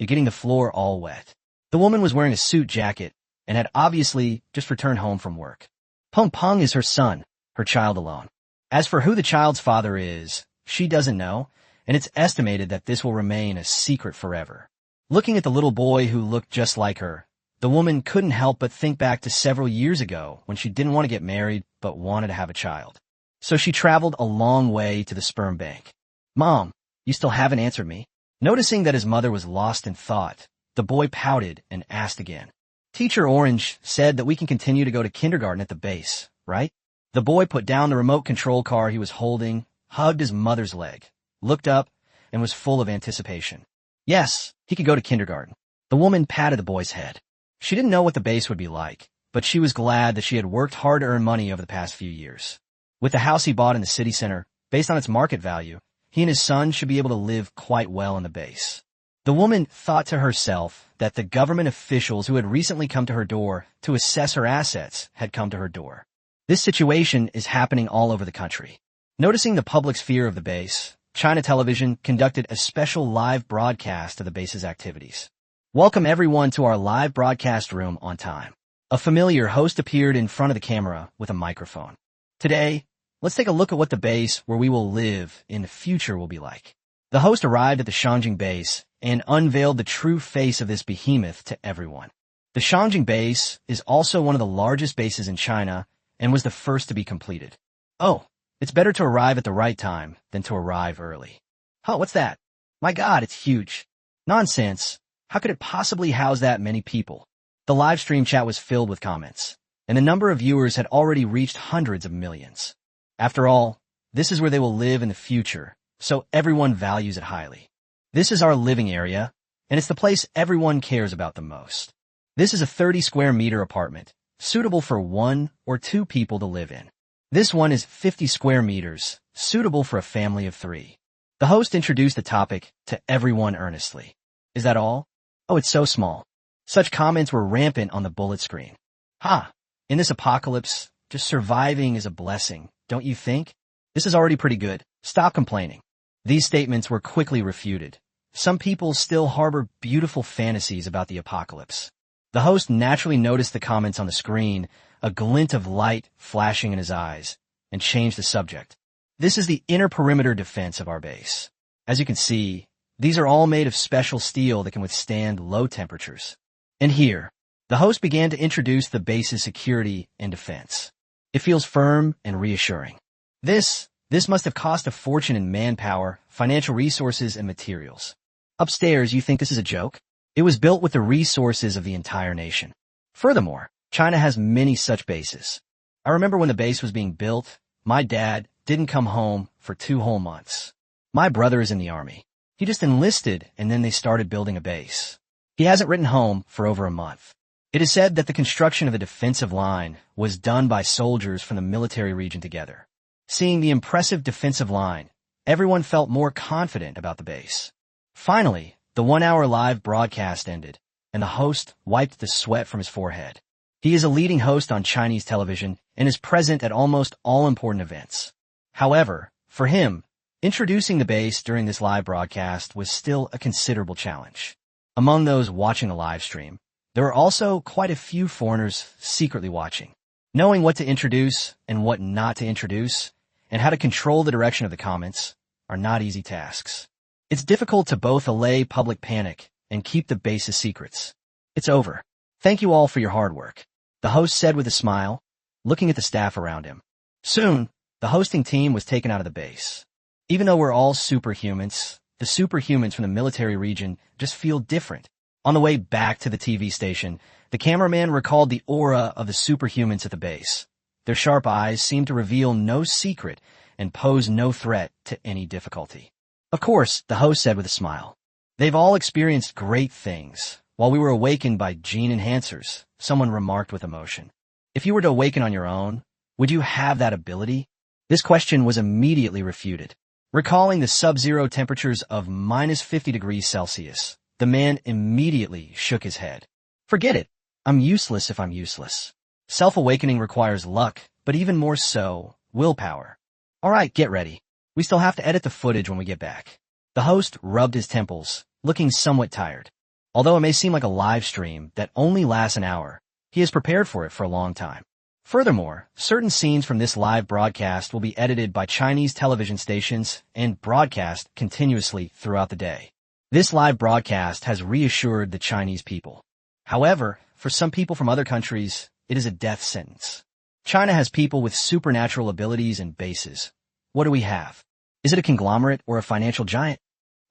You're getting the floor all wet. The woman was wearing a suit jacket and had obviously just returned home from work. Pung Pung is her son, her child alone. As for who the child's father is, she doesn't know, and it's estimated that this will remain a secret forever. Looking at the little boy who looked just like her, The woman couldn't help but think back to several years ago when she didn't want to get married but wanted to have a child. So she traveled a long way to the sperm bank. "Mom, you still haven't answered me." Noticing that his mother was lost in thought, the boy pouted and asked again. "Teacher Orange said that we can continue to go to kindergarten at the base, right?" The boy put down the remote control car he was holding, hugged his mother's leg, looked up, and was full of anticipation. Yes, he could go to kindergarten. The woman patted the boy's head. She didn't know what the base would be like, but she was glad that she had worked hard to earn money over the past few years. With the house he bought in the city center, based on its market value, he and his son should be able to live quite well in the base. The woman thought to herself that the government officials who had recently come to her door to assess her assets had come to her door. This situation is happening all over the country. Noticing the public's fear of the base, China Television conducted a special live broadcast of the base's activities. "Welcome everyone to our live broadcast room on time." A familiar host appeared in front of the camera with a microphone. "Today, let's take a look at what the base where we will live in the future will be like." The host arrived at the Shangjing base and unveiled the true face of this behemoth to everyone. The Shangjing base is also one of the largest bases in China and was the first to be completed. "Oh, it's better to arrive at the right time than to arrive early." "Huh, what's that? My God, it's huge." "Nonsense. How could it possibly house that many people?" The live stream chat was filled with comments, and the number of viewers had already reached hundreds of millions. After all, this is where they will live in the future, so everyone values it highly. "This is our living area, and it's the place everyone cares about the most. This is a 30 square meter apartment, suitable for 1 or 2 people to live in. This one is 50 square meters, suitable for a family of 3. The host introduced the topic to everyone earnestly. "Is that all? Oh, it's so small." Such comments were rampant on the bullet screen. "Ha! In this apocalypse, just surviving is a blessing, don't you think? This is already pretty good. Stop complaining." These statements were quickly refuted. Some people still harbor beautiful fantasies about the apocalypse. The host naturally noticed the comments on the screen, a glint of light flashing in his eyes, and changed the subject. "This is the inner perimeter defense of our base. As you can see, these are all made of special steel that can withstand low temperatures." And here, the host began to introduce the base's security and defense. "It feels firm and reassuring. This must have cost a fortune in manpower, financial resources, and materials. Upstairs, you think this is a joke? It was built with the resources of the entire nation. Furthermore, China has many such bases. I remember when the base was being built, my dad didn't come home for 2 whole months. My brother is in the army. He just enlisted and then they started building a base. He hasn't written home for over a month. It is said that the construction of a defensive line was done by soldiers from the military region together. Seeing the impressive defensive line, everyone felt more confident about the base. Finally, the 1-hour live broadcast ended, and the host wiped the sweat from his forehead. He is a leading host on Chinese television and is present at almost all important events. However, for him, introducing the base during this live broadcast was still a considerable challenge. Among those watching the live stream, there were also quite a few foreigners secretly watching. Knowing what to introduce and what not to introduce, and how to control the direction of the comments, are not easy tasks. It's difficult to both allay public panic and keep the base's secrets. "It's over. Thank you all for your hard work," the host said with a smile, looking at the staff around him. Soon, the hosting team was taken out of the base. Even though we're all superhumans, the superhumans from the military region just feel different. On the way back to the TV station, the cameraman recalled the aura of the superhumans at the base. Their sharp eyes seemed to reveal no secret and pose no threat to any difficulty. "Of course," the host said with a smile. "They've all experienced great things, while we were awakened by gene enhancers," someone remarked with emotion. "If you were to awaken on your own, would you have that ability?" This question was immediately refuted. Recalling the sub-zero temperatures of -50 degrees Celsius, the man immediately shook his head. "Forget it. I'm useless if I'm useless. Self-awakening requires luck, but even more so, willpower. All right, get ready. We still have to edit the footage when we get back." The host rubbed his temples, looking somewhat tired. Although it may seem like a live stream that only lasts an hour, he has prepared for it for a long time. Furthermore, certain scenes from this live broadcast will be edited by Chinese television stations and broadcast continuously throughout the day. This live broadcast has reassured the Chinese people. However, for some people from other countries, it is a death sentence. China has people with supernatural abilities and bases. What do we have? Is it a conglomerate or a financial giant?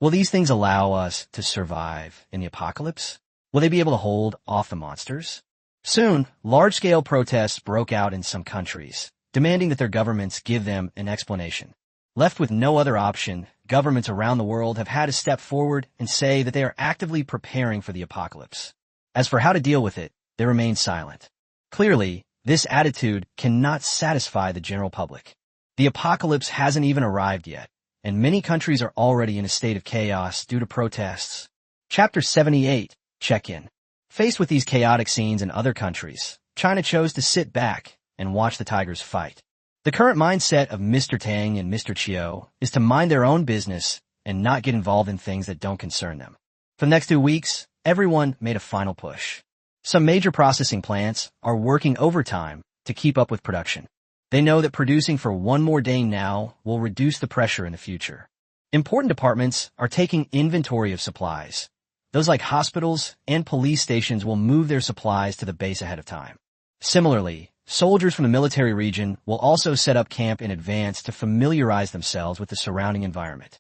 Will these things allow us to survive in the apocalypse? Will they be able to hold off the monsters? Soon, large-scale protests broke out in some countries, demanding that their governments give them an explanation. Left with no other option, governments around the world have had to step forward and say that they are actively preparing for the apocalypse. As for how to deal with it, they remain silent. Clearly, this attitude cannot satisfy the general public. The apocalypse hasn't even arrived yet, and many countries are already in a state of chaos due to protests. Chapter 78, Check-in. Faced with these chaotic scenes in other countries, China chose to sit back and watch the tigers fight. The current mindset of Mr. Tang and Mr. Chiu is to mind their own business and not get involved in things that don't concern them. For the next 2 weeks, everyone made a final push. Some major processing plants are working overtime to keep up with production. They know that producing for one more day now will reduce the pressure in the future. Important departments are taking inventory of supplies. Those like hospitals and police stations will move their supplies to the base ahead of time. Similarly, soldiers from the military region will also set up camp in advance to familiarize themselves with the surrounding environment.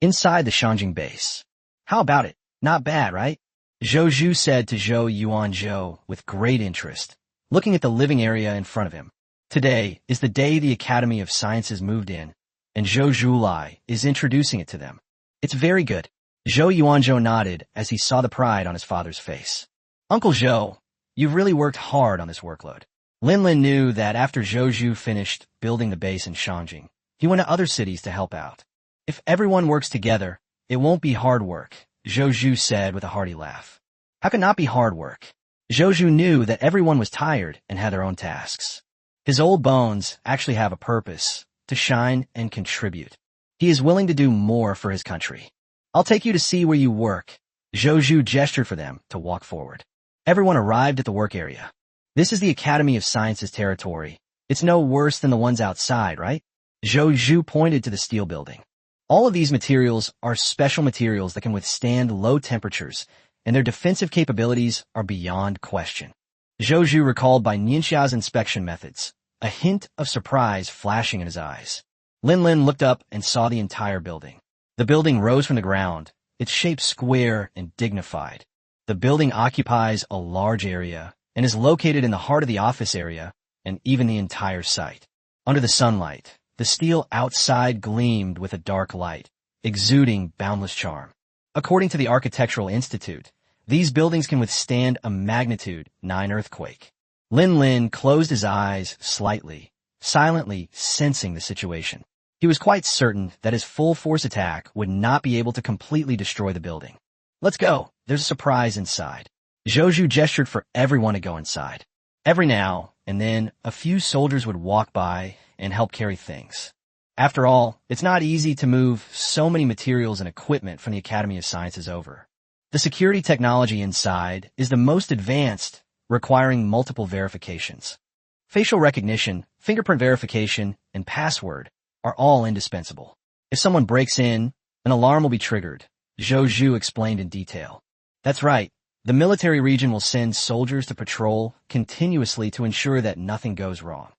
Inside the Shangjing base. How about it? Not bad, right? Zhou Zhu said to Zhou Yuanzhou with great interest, looking at the living area in front of him. Today is the day the Academy of Sciences moved in, and Zhou Zhulai is introducing it to them. It's very good. Zhou Yuanzhou nodded as he saw the pride on his father's face. Uncle Zhou, you've really worked hard on this workload. Lin Lin knew that after Zhou Zhu finished building the base in Shangjing, he went to other cities to help out. If everyone works together, it won't be hard work, Zhou Zhu said with a hearty laugh. How could not be hard work? Zhou Zhu knew that everyone was tired and had their own tasks. His old bones actually have a purpose, to shine and contribute. He is willing to do more for his country. I'll take you to see where you work. Zhou Zhu gestured for them to walk forward. Everyone arrived at the work area. This is the Academy of Sciences territory. It's no worse than the ones outside, right? Zhou Zhu pointed to the steel building. All of these materials are special materials that can withstand low temperatures, and their defensive capabilities are beyond question. Zhou Zhu recalled Bai Nianxia's inspection methods, a hint of surprise flashing in his eyes. Lin Lin looked up and saw the entire building. The building rose from the ground, its shape square and dignified. The building occupies a large area and is located in the heart of the office area and even the entire site. Under the sunlight, the steel outside gleamed with a dark light, exuding boundless charm. According to the Architectural Institute, these buildings can withstand a magnitude 9 earthquake. Lin Lin closed his eyes slightly, silently sensing the situation. He was quite certain that his full-force attack would not be able to completely destroy the building. Let's go. There's a surprise inside. Zhou Zhu gestured for everyone to go inside. Every now and then, a few soldiers would walk by and help carry things. After all, it's not easy to move so many materials and equipment from the Academy of Sciences over. The security technology inside is the most advanced, requiring multiple verifications. Facial recognition, fingerprint verification, and password are all indispensable. If someone breaks in, an alarm will be triggered, Zhou Zhu explained in detail. That's right, the military region will send soldiers to patrol continuously to ensure that nothing goes wrong.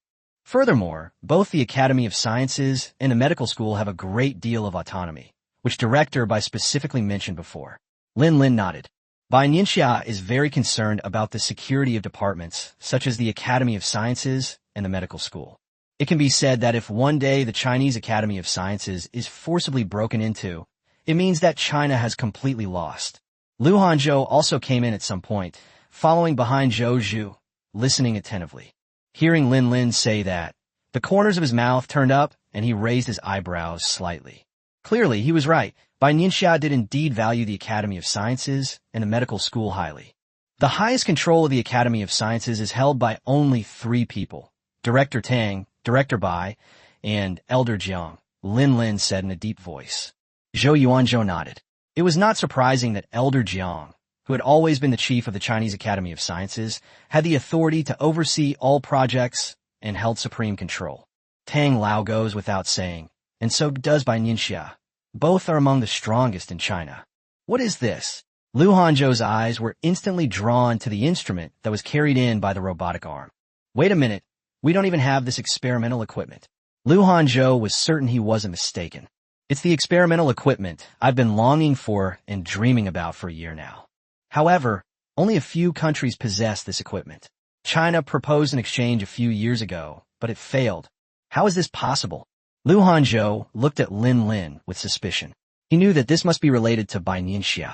Furthermore, both the Academy of Sciences and the medical school have a great deal of autonomy, which Director Bai specifically mentioned before. Lin Lin nodded. Bai Nianxia is very concerned about the security of departments, such as the Academy of Sciences and the medical school. It can be said that if one day the Chinese Academy of Sciences is forcibly broken into, it means that China has completely lost. Lu Hanzhou also came in at some point, following behind Zhou Zhu, listening attentively. Hearing Lin Lin say that, the corners of his mouth turned up and he raised his eyebrows slightly. Clearly, he was right. Bai Nianxia did indeed value the Academy of Sciences and the medical school highly. The highest control of the Academy of Sciences is held by only 3 people, Director Tang, Director Bai, and Elder Jiang, Lin Lin said in a deep voice. Zhou Yuanzhou nodded. It was not surprising that Elder Jiang, who had always been the chief of the Chinese Academy of Sciences, had the authority to oversee all projects and held supreme control. Tang Lao goes without saying, and so does Bai Nianxia. Both are among the strongest in China. What is this? Lu Hanzhou's eyes were instantly drawn to the instrument that was carried in by the robotic arm. Wait a minute, we don't even have this experimental equipment. Lu Hanzhou was certain he wasn't mistaken. It's the experimental equipment I've been longing for and dreaming about for a year now. However, only a few countries possess this equipment. China proposed an exchange a few years ago, but it failed. How is this possible? Lu Hanzhou looked at Lin Lin with suspicion. He knew that this must be related to Bai Nianxia.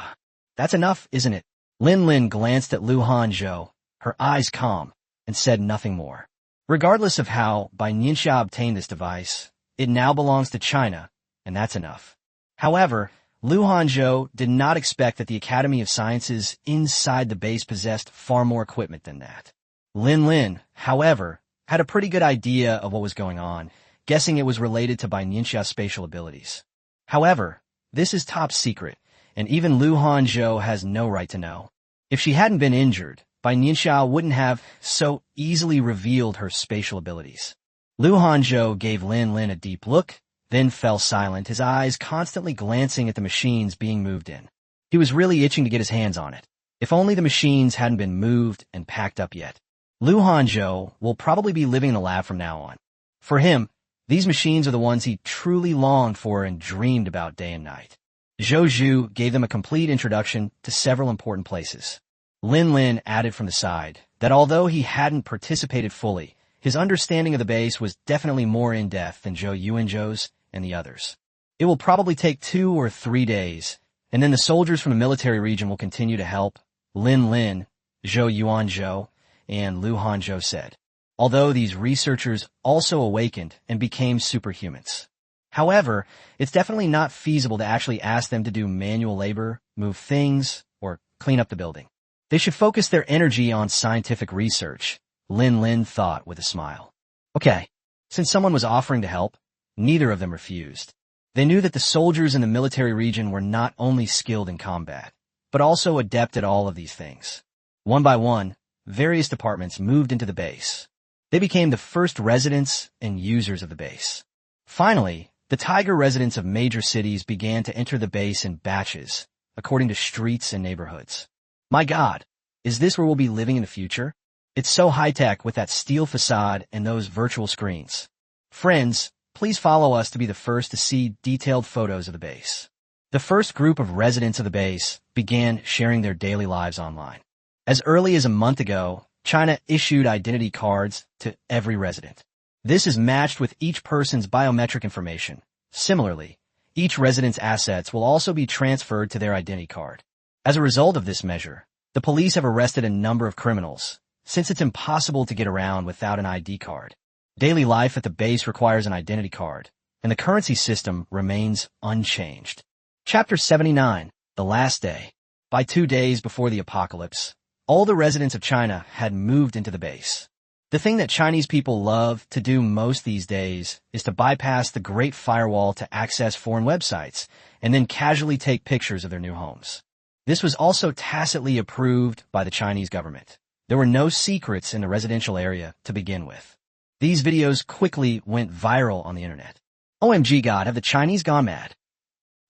That's enough, isn't it? Lin Lin glanced at Lu Hanzhou, her eyes calm, and said nothing more. Regardless of how Bai Nianxia obtained this device, it now belongs to China, and that's enough. However, Lu Hanzhou did not expect that the Academy of Sciences inside the base possessed far more equipment than that. Lin Lin, however, had a pretty good idea of what was going on, guessing it was related to Bai Nianxia's spatial abilities. However, this is top secret, and even Lu Hanzhou has no right to know. If she hadn't been injured, Bai Nianxia wouldn't have so easily revealed her spatial abilities. Lu Hanzhou gave Lin Lin a deep look, then fell silent, his eyes constantly glancing at the machines being moved in. He was really itching to get his hands on it. If only the machines hadn't been moved and packed up yet. Lu Hanzhou will probably be living in the lab from now on. For him, these machines are the ones he truly longed for and dreamed about day and night. Zhou Zhu gave them a complete introduction to several important places. Lin Lin added from the side that although he hadn't participated fully, his understanding of the base was definitely more in-depth than Zhou Yuanzhou's and the others. It will probably take 2 or 3 days, and then the soldiers from the military region will continue to help, Lin Lin, Zhou Yuanzhou, and Lu Hanzhou said, although these researchers also awakened and became superhumans. However, it's definitely not feasible to actually ask them to do manual labor, move things, or clean up the building. They should focus their energy on scientific research, Lin Lin thought with a smile. Okay, since someone was offering to help, neither of them refused. They knew that the soldiers in the military region were not only skilled in combat, but also adept at all of these things. One by one, various departments moved into the base. They became the first residents and users of the base. Finally, the tiger residents of major cities began to enter the base in batches, according to streets and neighborhoods. My God, is this where we'll be living in the future? It's so high-tech with that steel facade and those virtual screens. Friends, please follow us to be the first to see detailed photos of the base. The first group of residents of the base began sharing their daily lives online. As early as a month ago, China issued identity cards to every resident. This is matched with each person's biometric information. Similarly, each resident's assets will also be transferred to their identity card. As a result of this measure, the police have arrested a number of criminals, since it's impossible to get around without an ID card. Daily life at the base requires an identity card, and the currency system remains unchanged. Chapter 79, The Last Day. By 2 days before the apocalypse, all the residents of China had moved into the base. The thing that Chinese people love to do most these days is to bypass the Great Firewall to access foreign websites and then casually take pictures of their new homes. This was also tacitly approved by the Chinese government. There were no secrets in the residential area to begin with. These videos quickly went viral on the internet. OMG God, have the Chinese gone mad?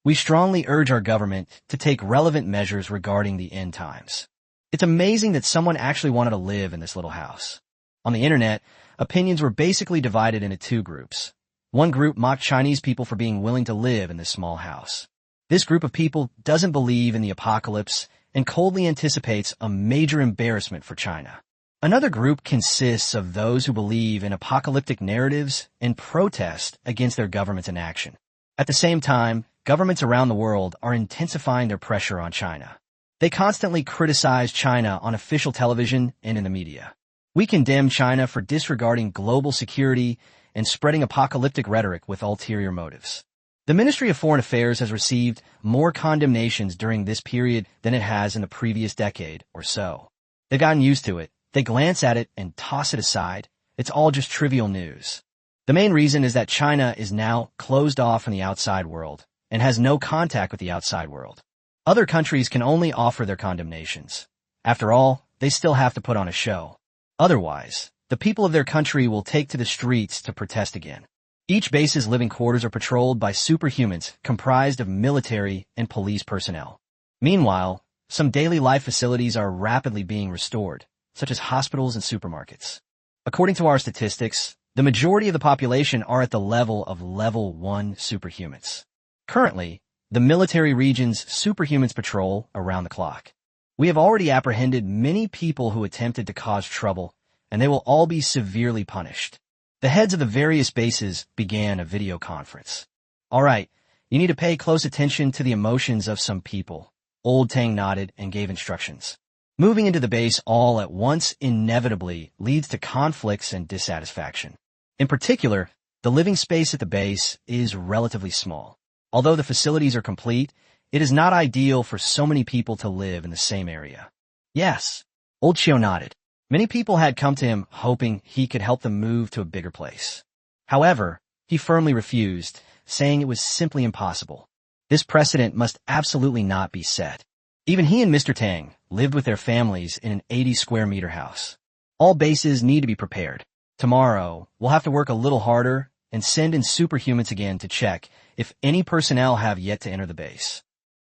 We strongly urge our government to take relevant measures regarding the end times. It's amazing that someone actually wanted to live in this little house. On the internet, opinions were basically divided into 2 groups. One group mocked Chinese people for being willing to live in this small house. This group of people doesn't believe in the apocalypse and coldly anticipates a major embarrassment for China. Another group consists of those who believe in apocalyptic narratives and protest against their government's inaction. At the same time, governments around the world are intensifying their pressure on China. They constantly criticize China on official television and in the media. We condemn China for disregarding global security and spreading apocalyptic rhetoric with ulterior motives. The Ministry of Foreign Affairs has received more condemnations during this period than it has in the previous decade or so. They've gotten used to it. They glance at it and toss it aside. It's all just trivial news. The main reason is that China is now closed off from the outside world and has no contact with the outside world. Other countries can only offer their condemnations. After all, they still have to put on a show. Otherwise, the people of their country will take to the streets to protest again. Each base's living quarters are patrolled by superhumans comprised of military and police personnel. Meanwhile, Some daily life facilities are rapidly being restored, such as hospitals and supermarkets. According to our statistics, the majority of the population are at the level of Level 1 superhumans. Currently, the military region's superhumans patrol around the clock. We have already apprehended many people who attempted to cause trouble, and they will all be severely punished. The heads of the various bases began a video conference. All right, you need to pay close attention to the emotions of some people. Old Tang nodded and gave instructions. Moving into the base all at once inevitably leads to conflicts and dissatisfaction. In particular, the living space at the base is relatively small. Although the facilities are complete, it is not ideal for so many people to live in the same area. Yes, Old Chio nodded. Many people had come to him hoping he could help them move to a bigger place. However, he firmly refused, saying it was simply impossible. This precedent must absolutely not be set. Even he and Mr. Tang lived with their families in an 80-square-meter house. All bases need to be prepared. Tomorrow, we'll have to work a little harder and send in superhumans again to check if any personnel have yet to enter the base.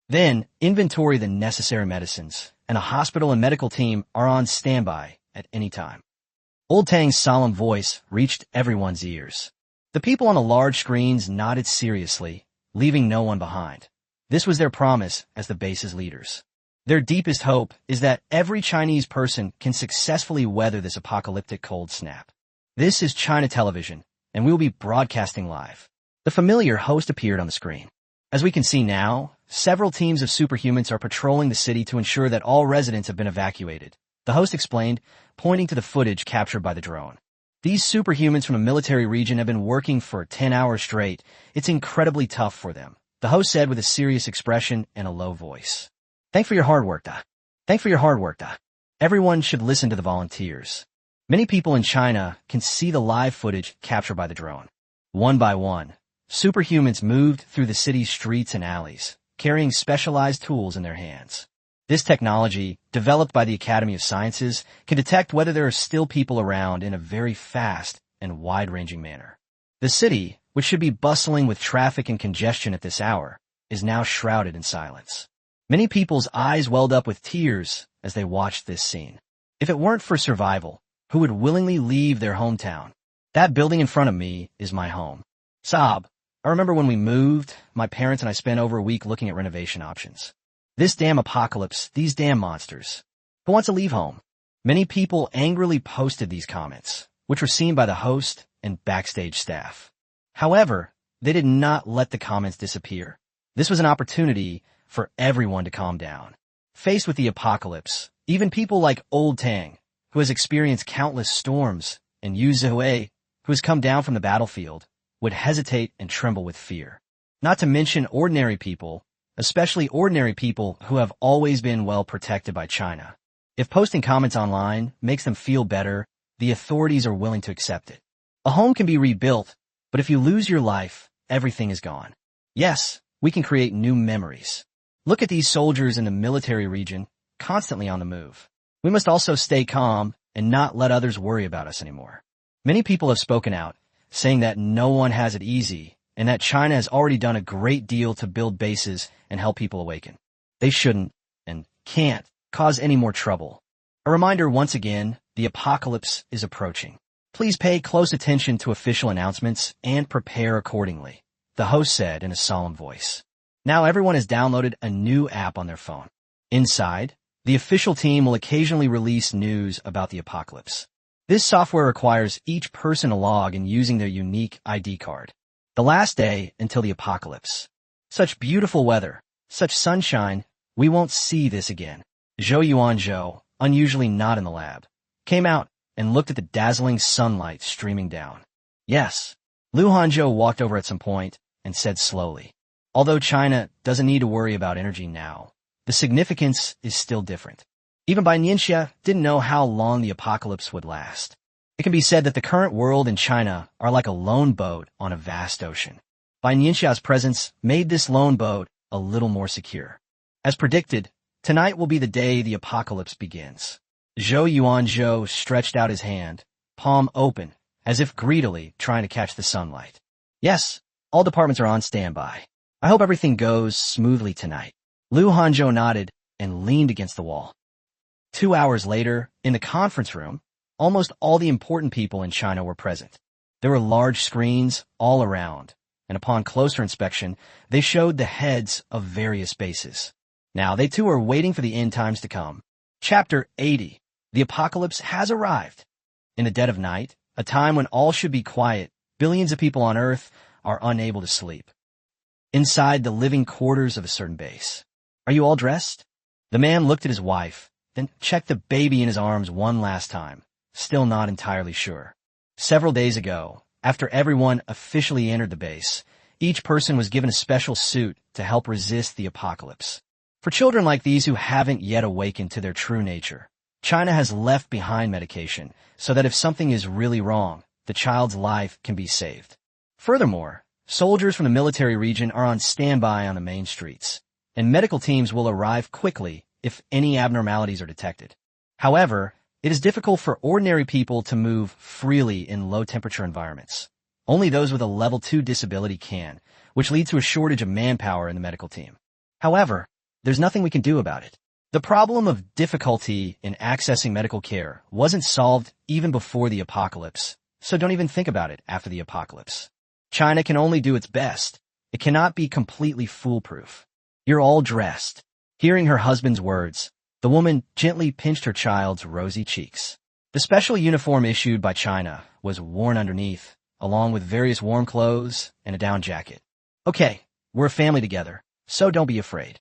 Then, inventory the necessary medicines, and a hospital and medical team are on standby at any time. Old Tang's solemn voice reached everyone's ears. The people on the large screens nodded seriously, leaving no one behind. This was their promise as the base's leaders. Their deepest hope is that every Chinese person can successfully weather this apocalyptic cold snap. This is China Television, and we will be broadcasting live. The familiar host appeared on the screen. As we can see now, several teams of superhumans are patrolling the city to ensure that all residents have been evacuated. The host explained, pointing to the footage captured by the drone. These superhumans from a military region have been working for 10 hours straight. It's incredibly tough for them, the host said with a serious expression and a low voice. Thanks for your hard work, Da. Thanks for your hard work, Da. Everyone should listen to the volunteers. Many people in China can see the live footage captured by the drone. One by one, superhumans moved through the city's streets and alleys, carrying specialized tools in their hands. This technology, developed by the Academy of Sciences, can detect whether there are still people around in a very fast and wide-ranging manner. The city, which should be bustling with traffic and congestion at this hour, is now shrouded in silence. Many people's eyes welled up with tears as they watched this scene. If it weren't for survival, who would willingly leave their hometown? That building in front of me is my home. Sob. I remember when we moved, my parents and I spent over a week looking at renovation options. This damn apocalypse, these damn monsters. Who wants to leave home? Many people angrily posted these comments, which were seen by the host and backstage staff. However, they did not let the comments disappear. This was an opportunity for everyone to calm down. Faced with the apocalypse, even people like Old Tang, who has experienced countless storms, and Yu Zhui, who has come down from the battlefield, would hesitate and tremble with fear. Not to mention ordinary people, especially ordinary people who have always been well protected by China. If posting comments online makes them feel better, the authorities are willing to accept it. A home can be rebuilt, but if you lose your life, everything is gone. Yes, we can create new memories. Look at these soldiers in the military region, constantly on the move. We must also stay calm and not let others worry about us anymore. Many people have spoken out, saying that no one has it easy, and that China has already done a great deal to build bases and help people awaken. They shouldn't, and can't, cause any more trouble. A reminder once again, the apocalypse is approaching. Please pay close attention to official announcements and prepare accordingly, the host said in a solemn voice. Now everyone has downloaded a new app on their phone. Inside, the official team will occasionally release news about the apocalypse. This software requires each person to log in using their unique ID card. The last day until the apocalypse. Such beautiful weather, such sunshine, we won't see this again. Zhou Yuanzhou, unusually not in the lab, came out and looked at the dazzling sunlight streaming down. Yes, Lu Hanzhou walked over at some point and said slowly, although China doesn't need to worry about energy now, the significance is still different. Even Bai Nianxia didn't know how long the apocalypse would last. It can be said that the current world and China are like a lone boat on a vast ocean. Bai Nianxia's presence made this lone boat a little more secure. As predicted, tonight will be the day the apocalypse begins. Zhou Yuanzhou stretched out his hand, palm open, as if greedily trying to catch the sunlight. Yes, all departments are on standby. I hope everything goes smoothly tonight. Lu Hanzhou nodded and leaned against the wall. 2 hours later, in the conference room, almost all the important people in China were present. There were large screens all around, and upon closer inspection, they showed the heads of various bases. Now, they too are waiting for the end times to come. Chapter 80. The apocalypse has arrived. In the dead of night, a time when all should be quiet, billions of people on Earth are unable to sleep. Inside the living quarters of a certain base. Are you all dressed? The man looked at his wife, then checked the baby in his arms one last time, still not entirely sure. Several days ago, after everyone officially entered the base, each person was given a special suit to help resist the apocalypse. For children like these who haven't yet awakened to their true nature, China has left behind medication so that if something is really wrong, the child's life can be saved. Furthermore, soldiers from the military region are on standby on the main streets, and medical teams will arrive quickly if any abnormalities are detected. However, it is difficult for ordinary people to move freely in low-temperature environments. Only those with a level 2 disability can, which leads to a shortage of manpower in the medical team. However, there's nothing we can do about it. The problem of difficulty in accessing medical care wasn't solved even before the apocalypse, so don't even think about it after the apocalypse. China can only do its best. It cannot be completely foolproof. You're all dressed. Hearing her husband's words, the woman gently pinched her child's rosy cheeks. The special uniform issued by China was worn underneath, along with various warm clothes and a down jacket. Okay, we're a family together, so don't be afraid.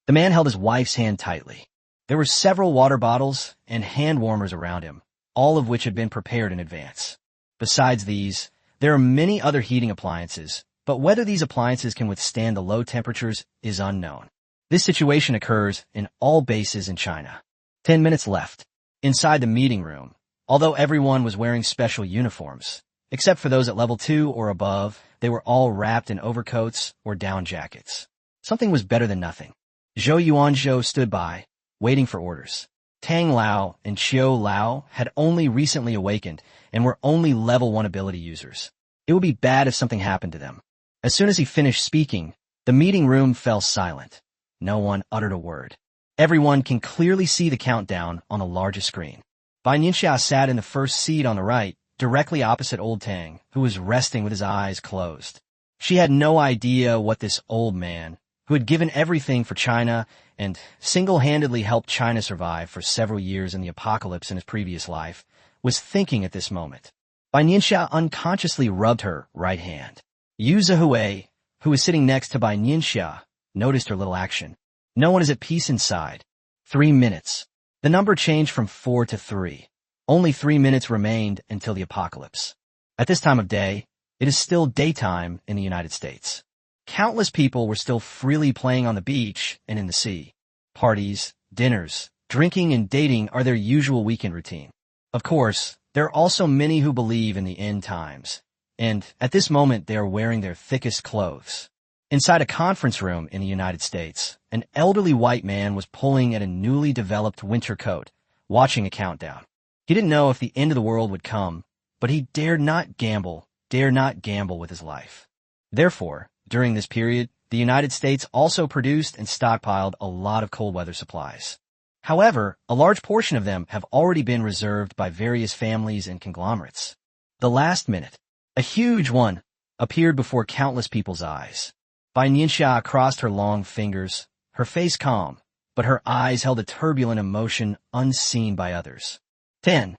The man held his wife's hand tightly. There were several water bottles and hand warmers around him, all of which had been prepared in advance. Besides these, there are many other heating appliances, but whether these appliances can withstand the low temperatures is unknown. This situation occurs in all bases in China. 10 minutes left. Inside the meeting room, although everyone was wearing special uniforms, except for those at level 2 or above, they were all wrapped in overcoats or down jackets. Something was better than nothing. Zhou Yuanzhou stood by, waiting for orders. Tang Lao and Qiu Lao had only recently awakened and were only level 1 ability users. It would be bad if something happened to them. As soon as he finished speaking, the meeting room fell silent. No one uttered a word. Everyone can clearly see the countdown on the largest screen. Bai Nianxia sat in the first seat on the right, directly opposite old Tang, who was resting with his eyes closed. She had no idea what this old man, who had given everything for China and single-handedly helped China survive for several years in the apocalypse in his previous life, was thinking at this moment. Bai Nianxia unconsciously rubbed her right hand. Yu Zihue, who was sitting next to Bai Nianxia, noticed her little action. No one is at peace inside. 3 minutes. The number changed from 4 to 3. Only 3 minutes remained until the apocalypse. At this time of day, it is still daytime in the United States. Countless people were still freely playing on the beach and in the sea. Parties, dinners, drinking, and dating are their usual weekend routine. Of course, there are also many who believe in the end times, and at this moment they are wearing their thickest clothes. Inside a conference room in the United States, an elderly white man was pulling at a newly developed winter coat, watching a countdown. He didn't know if the end of the world would come, but he dare not gamble with his life. Therefore, during this period, the United States also produced and stockpiled a lot of cold weather supplies. However, a large portion of them have already been reserved by various families and conglomerates. The last minute, a huge one, appeared before countless people's eyes. Bai Nianxia crossed her long fingers, her face calm, but her eyes held a turbulent emotion unseen by others. 10,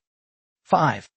5,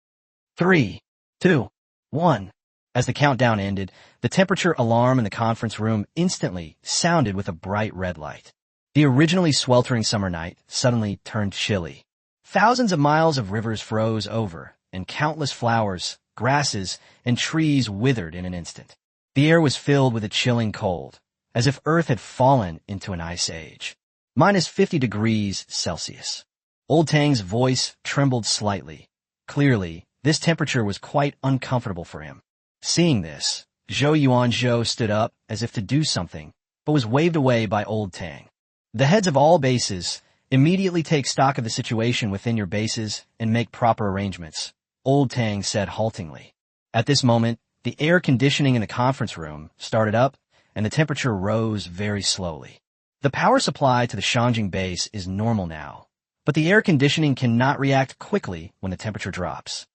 3, 2, 1. As the countdown ended, the temperature alarm in the conference room instantly sounded with a bright red light. The originally sweltering summer night suddenly turned chilly. Thousands of miles of rivers froze over, and countless flowers, grasses, and trees withered in an instant. The air was filled with a chilling cold, as if Earth had fallen into an ice age. -50 degrees Celsius. Old Tang's voice trembled slightly. Clearly, this temperature was quite uncomfortable for him. Seeing this, Zhou Yuanzhou stood up as if to do something, but was waved away by old Tang. The heads of all bases immediately take stock of the situation within your bases and make proper arrangements, old Tang said haltingly. At this moment, the air conditioning in the conference room started up, and the temperature rose very slowly. The power supply to the Shanjing base is normal now, but the air conditioning cannot react quickly when the temperature drops.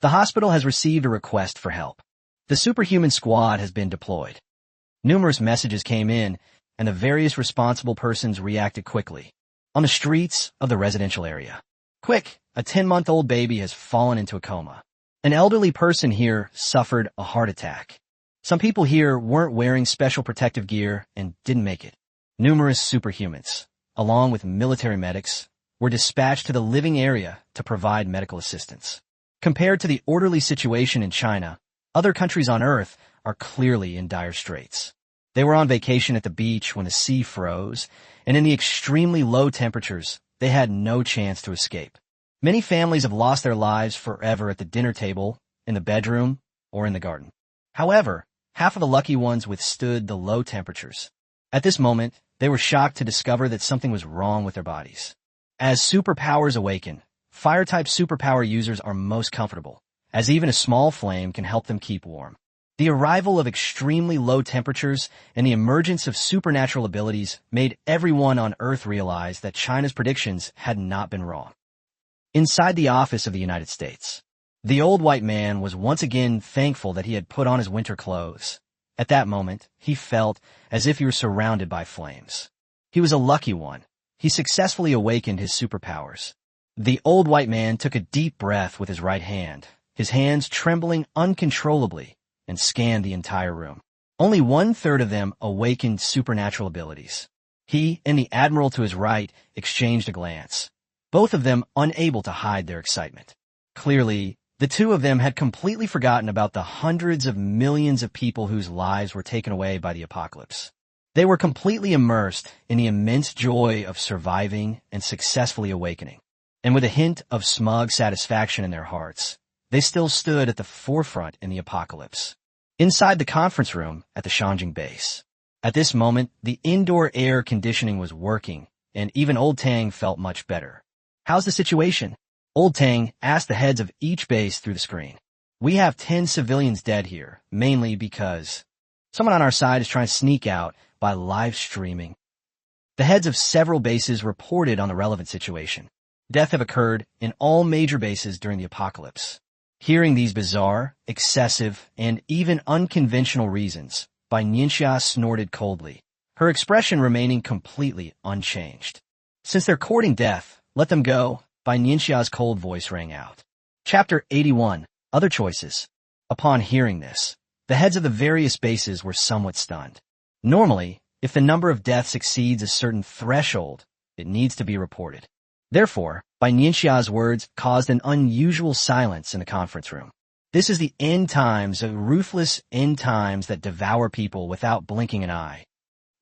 The hospital has received a request for help. The superhuman squad has been deployed. Numerous messages came in, and the various responsible persons reacted quickly. On the streets of the residential area. Quick, a 10-month-old baby has fallen into a coma. An elderly person here suffered a heart attack. Some people here weren't wearing special protective gear and didn't make it. Numerous superhumans, along with military medics, were dispatched to the living area to provide medical assistance. Compared to the orderly situation in China, other countries on Earth are clearly in dire straits. They were on vacation at the beach when the sea froze, and in the extremely low temperatures, they had no chance to escape. Many families have lost their lives forever at the dinner table, in the bedroom, or in the garden. However, half of the lucky ones withstood the low temperatures. At this moment, they were shocked to discover that something was wrong with their bodies. As superpowers awaken, fire-type superpower users are most comfortable, as even a small flame can help them keep warm. The arrival of extremely low temperatures and the emergence of supernatural abilities made everyone on Earth realize that China's predictions had not been wrong. Inside the office of the United States, the old white man was once again thankful that he had put on his winter clothes. At that moment, he felt as if he were surrounded by flames. He was a lucky one. He successfully awakened his superpowers. The old white man took a deep breath with his right hand, his hands trembling uncontrollably, and scanned the entire room. Only 1/3 of them awakened supernatural abilities. He and the admiral to his right exchanged a glance, both of them unable to hide their excitement. Clearly, the two of them had completely forgotten about the hundreds of millions of people whose lives were taken away by the apocalypse. They were completely immersed in the immense joy of surviving and successfully awakening. And with a hint of smug satisfaction in their hearts, they still stood at the forefront in the apocalypse. Inside the conference room at the Shanjing base. At this moment, the indoor air conditioning was working, and even Old Tang felt much better. "How's the situation?" Old Tang asked the heads of each base through the screen. "We have 10 civilians dead here, mainly because someone on our side is trying to sneak out by live streaming." The heads of several bases reported on the relevant situation. Death have occurred in all major bases during the apocalypse. Hearing these bizarre, excessive, and even unconventional reasons, Bai Nianxia snorted coldly, her expression remaining completely unchanged. "Since they're courting death, let them go," Bai Nianxia's cold voice rang out. Chapter 81, Other Choices. Upon hearing this, the heads of the various bases were somewhat stunned. Normally, if the number of deaths exceeds a certain threshold, it needs to be reported. Therefore, Bai Nianxia's words caused an unusual silence in the conference room. This is the end times, a ruthless end times that devour people without blinking an eye.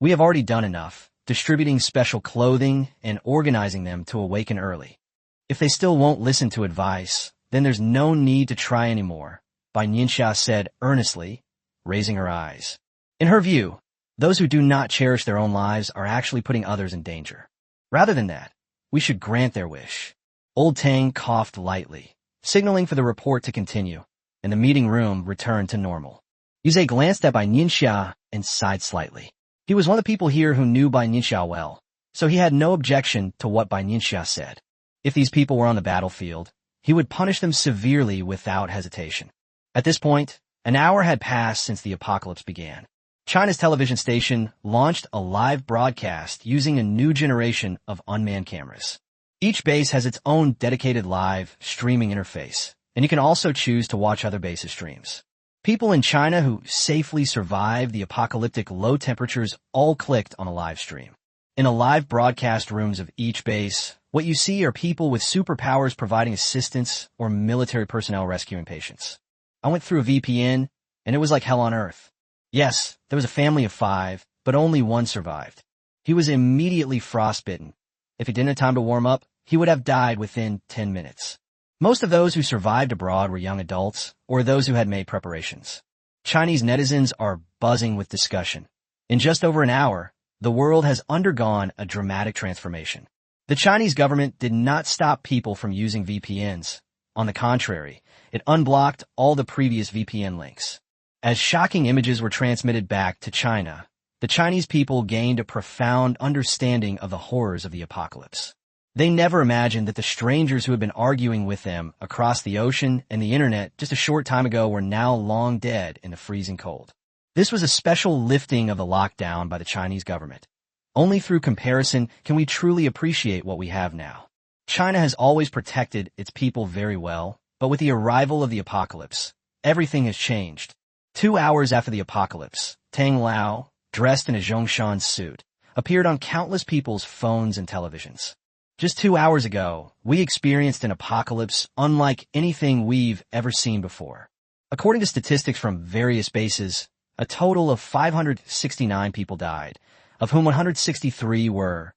We have already done enough, distributing special clothing and organizing them to awaken early. If they still won't listen to advice, then there's no need to try anymore, Bai Nianxia said earnestly, raising her eyes. In her view, those who do not cherish their own lives are actually putting others in danger. Rather than that, we should grant their wish. Old Tang coughed lightly, signaling for the report to continue, and the meeting room returned to normal. Yuze glanced at Bai Nianxia and sighed slightly. He was one of the people here who knew Bai Nianxia well, so he had no objection to what Bai Nianxia said. If these people were on the battlefield, he would punish them severely without hesitation. At this point, an hour had passed since the apocalypse began. China's television station launched a live broadcast using a new generation of unmanned cameras. Each base has its own dedicated live streaming interface, and you can also choose to watch other bases' streams. People in China who safely survived the apocalyptic low temperatures all clicked on a live stream. In the live broadcast rooms of each base, what you see are people with superpowers providing assistance or military personnel rescuing patients. I went through a VPN, and it was like hell on earth. Yes, there was a family of 5, but only one survived. He was immediately frostbitten. If he didn't have time to warm up, he would have died within 10 minutes. Most of those who survived abroad were young adults or those who had made preparations. Chinese netizens are buzzing with discussion. In just over an hour, the world has undergone a dramatic transformation. The Chinese government did not stop people from using VPNs. On the contrary, it unblocked all the previous VPN links. As shocking images were transmitted back to China, the Chinese people gained a profound understanding of the horrors of the apocalypse. They never imagined that the strangers who had been arguing with them across the ocean and the internet just a short time ago were now long dead in the freezing cold. This was a special lifting of the lockdown by the Chinese government. Only through comparison can we truly appreciate what we have now. China has always protected its people very well, but with the arrival of the apocalypse, everything has changed. 2 hours after the apocalypse, Tang Lao, dressed in a Zhongshan suit, appeared on countless people's phones and televisions. Just 2 hours ago, we experienced an apocalypse unlike anything we've ever seen before. According to statistics from various bases, a total of 569 people died, of whom 163 were.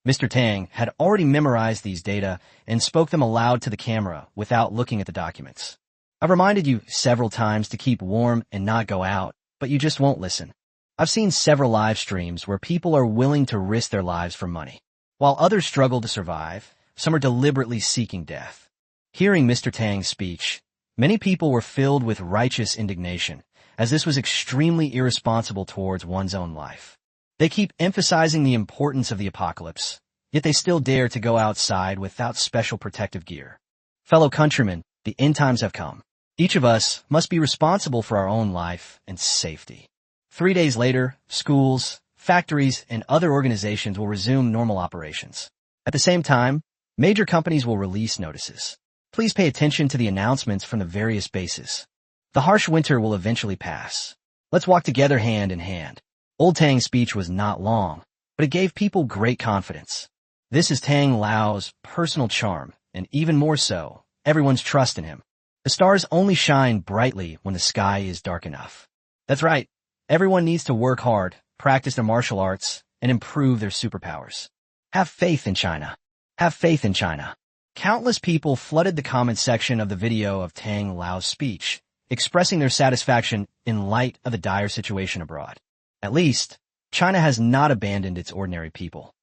Mr. Tang had already memorized these data and spoke them aloud to the camera without looking at the documents. I've reminded you several times to keep warm and not go out, but you just won't listen. I've seen several live streams where people are willing to risk their lives for money. While others struggle to survive, some are deliberately seeking death. Hearing Mr. Tang's speech, many people were filled with righteous indignation, as this was extremely irresponsible towards one's own life. They keep emphasizing the importance of the apocalypse, yet they still dare to go outside without special protective gear. Fellow countrymen, the end times have come. Each of us must be responsible for our own life and safety. 3 days later, schools, factories, and other organizations will resume normal operations. At the same time, major companies will release notices. Please pay attention to the announcements from the various bases. The harsh winter will eventually pass. Let's walk together hand in hand. Old Tang's speech was not long, but it gave people great confidence. This is Tang Lao's personal charm, and even more so, everyone's trust in him. The stars only shine brightly when the sky is dark enough. That's right. Everyone needs to work hard, practice their martial arts, and improve their superpowers. Have faith in China. Have faith in China. Countless people flooded the comment section of the video of Tang Lao's speech, expressing their satisfaction in light of the dire situation abroad. At least, China has not abandoned its ordinary people.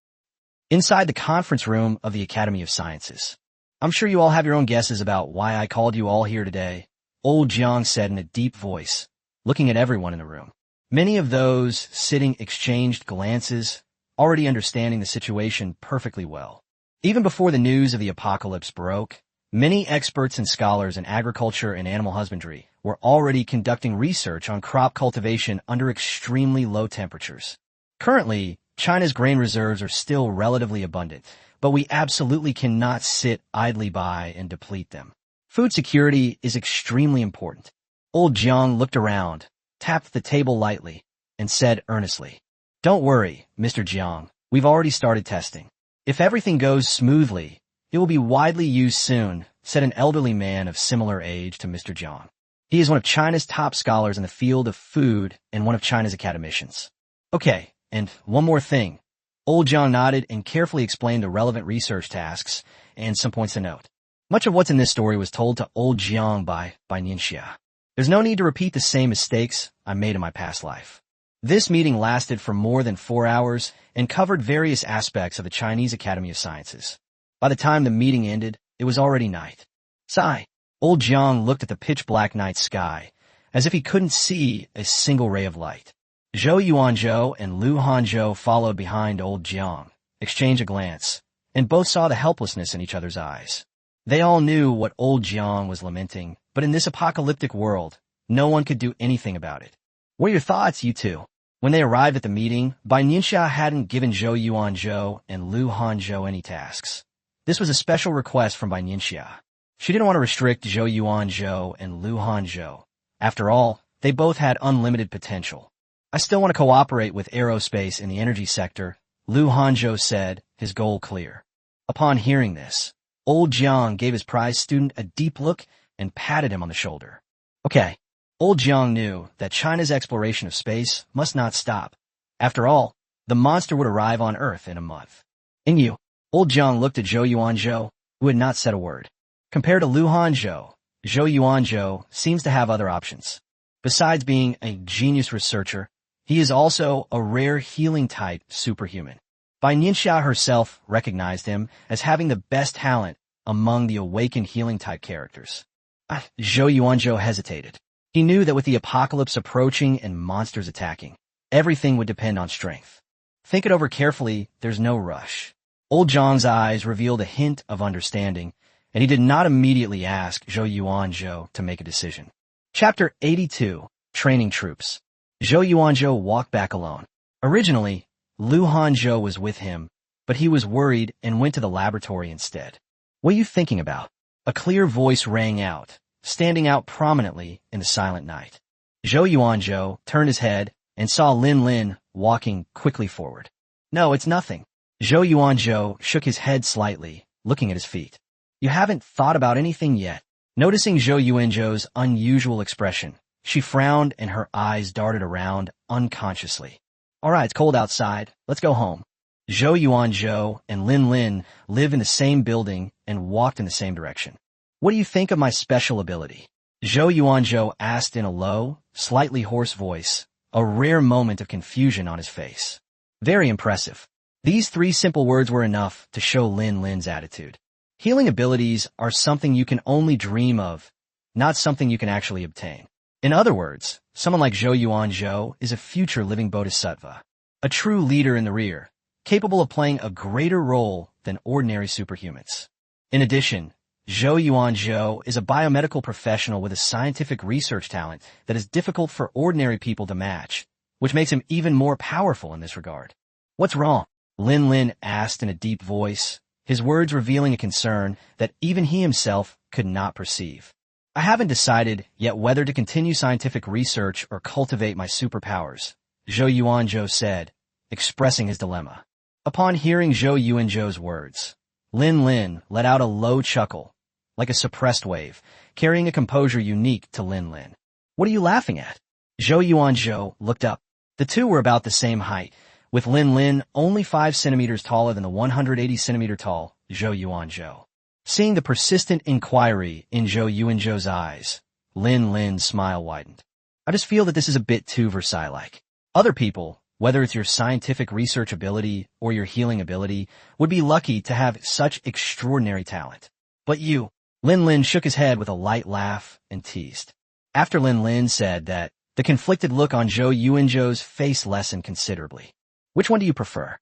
Inside the conference room of the Academy of Sciences. I'm sure you all have your own guesses about why I called you all here today, Old Jiang said in a deep voice, looking at everyone in the room. Many of those sitting exchanged glances, already understanding the situation perfectly well. Even before the news of the apocalypse broke, many experts and scholars in agriculture and animal husbandry were already conducting research on crop cultivation under extremely low temperatures. Currently, China's grain reserves are still relatively abundant, but we absolutely cannot sit idly by and deplete them. Food security is extremely important. Old Jiang looked around, tapped the table lightly, and said earnestly, "Don't worry, Mr. Jiang, we've already started testing. If everything goes smoothly, it will be widely used soon," said an elderly man of similar age to Mr. Jiang. He is one of China's top scholars in the field of food and one of China's academicians. Okay, and one more thing. Old Jiang nodded and carefully explained the relevant research tasks and some points to note. Much of what's in this story was told to Old Jiang by Bai Nianxia. There's no need to repeat the same mistakes I made in my past life. This meeting lasted for more than 4 hours and covered various aspects of the Chinese Academy of Sciences. By the time the meeting ended, it was already night. Sigh. Old Jiang looked at the pitch-black night sky, as if he couldn't see a single ray of light. Zhou Yuanzhou and Lu Hanzhou followed behind Old Jiang, exchanged a glance, and both saw the helplessness in each other's eyes. They all knew what Old Jiang was lamenting, but in this apocalyptic world, no one could do anything about it. What are your thoughts, you two? When they arrived at the meeting, Bai Nianxia hadn't given Zhou Yuanzhou and Lu Hanzhou any tasks. This was a special request from Bai Nianxia. She didn't want to restrict Zhou Yuanzhou and Lu Hanzhou. After all, they both had unlimited potential. I still want to cooperate with aerospace in the energy sector, Lu Hanzhou said, his goal clear. Upon hearing this, Old Jiang gave his prize student a deep look and patted him on the shoulder. Okay. Old Jiang knew that China's exploration of space must not stop. After all, the monster would arrive on Earth in a month. And you? Old Jiang looked at Zhou Yuanzhou, who had not said a word. Compared to Lu Hanzhou, Zhou Yuanzhou seems to have other options. Besides being a genius researcher, he is also a rare healing-type superhuman. Bai Nianxia herself recognized him as having the best talent among the awakened healing-type characters. Zhou Yuanzhou hesitated. He knew that with the apocalypse approaching and monsters attacking, Everything would depend on strength. Think it over carefully, there's no rush. Old Zhang's eyes revealed a hint of understanding, and he did not immediately ask Zhou Yuanzhou to make a decision. Chapter 82, Training Troops. Zhou Yuanzhou walked back alone. Originally, Lu Hanzhou was with him, but he was worried and went to the laboratory instead. What are you thinking about? A clear voice rang out, standing out prominently in the silent night. Zhou Yuanzhou turned his head and saw Lin Lin walking quickly forward. No, it's nothing. Zhou Yuanzhou shook his head slightly, looking at his feet. You haven't thought about anything yet. Noticing Zhou Yuanzhou's unusual expression, she frowned and her eyes darted around unconsciously. All right, it's cold outside. Let's go home. Zhou Yuanzhou and Lin Lin live in the same building and walked in the same direction. What do you think of my special ability? Zhou Yuanzhou asked in a low, slightly hoarse voice, a rare moment of confusion on his face. Very impressive. These 3 simple words were enough to show Lin Lin's attitude. Healing abilities are something you can only dream of, not something you can actually obtain. In other words, someone like Zhou Yuanzhou is a future living bodhisattva, a true leader in the rear, capable of playing a greater role than ordinary superhumans. In addition, Zhou Yuanzhou is a biomedical professional with a scientific research talent that is difficult for ordinary people to match, which makes him even more powerful in this regard. What's wrong? Lin Lin asked in a deep voice, his words revealing a concern that even he himself could not perceive. I haven't decided yet whether to continue scientific research or cultivate my superpowers, Zhou Yuanzhou said, expressing his dilemma. Upon hearing Zhou Yuanzhou's words, Lin Lin let out a low chuckle, like a suppressed wave, carrying a composure unique to Lin Lin. What are you laughing at? Zhou Yuanzhou looked up. The two were about the same height, with Lin Lin only 5 centimeters taller than the 180-centimeter tall Zhou Yuanzhou. Seeing the persistent inquiry in Zhou Yuanzhou's eyes, Lin Lin's smile widened. I just feel that this is a bit too Versailles-like. Other people, whether it's your scientific research ability or your healing ability, would be lucky to have such extraordinary talent. But you, Lin Lin shook his head with a light laugh and teased. After Lin Lin said that, the conflicted look on Zhou Yuanzhou's face lessened considerably. Which one do you prefer?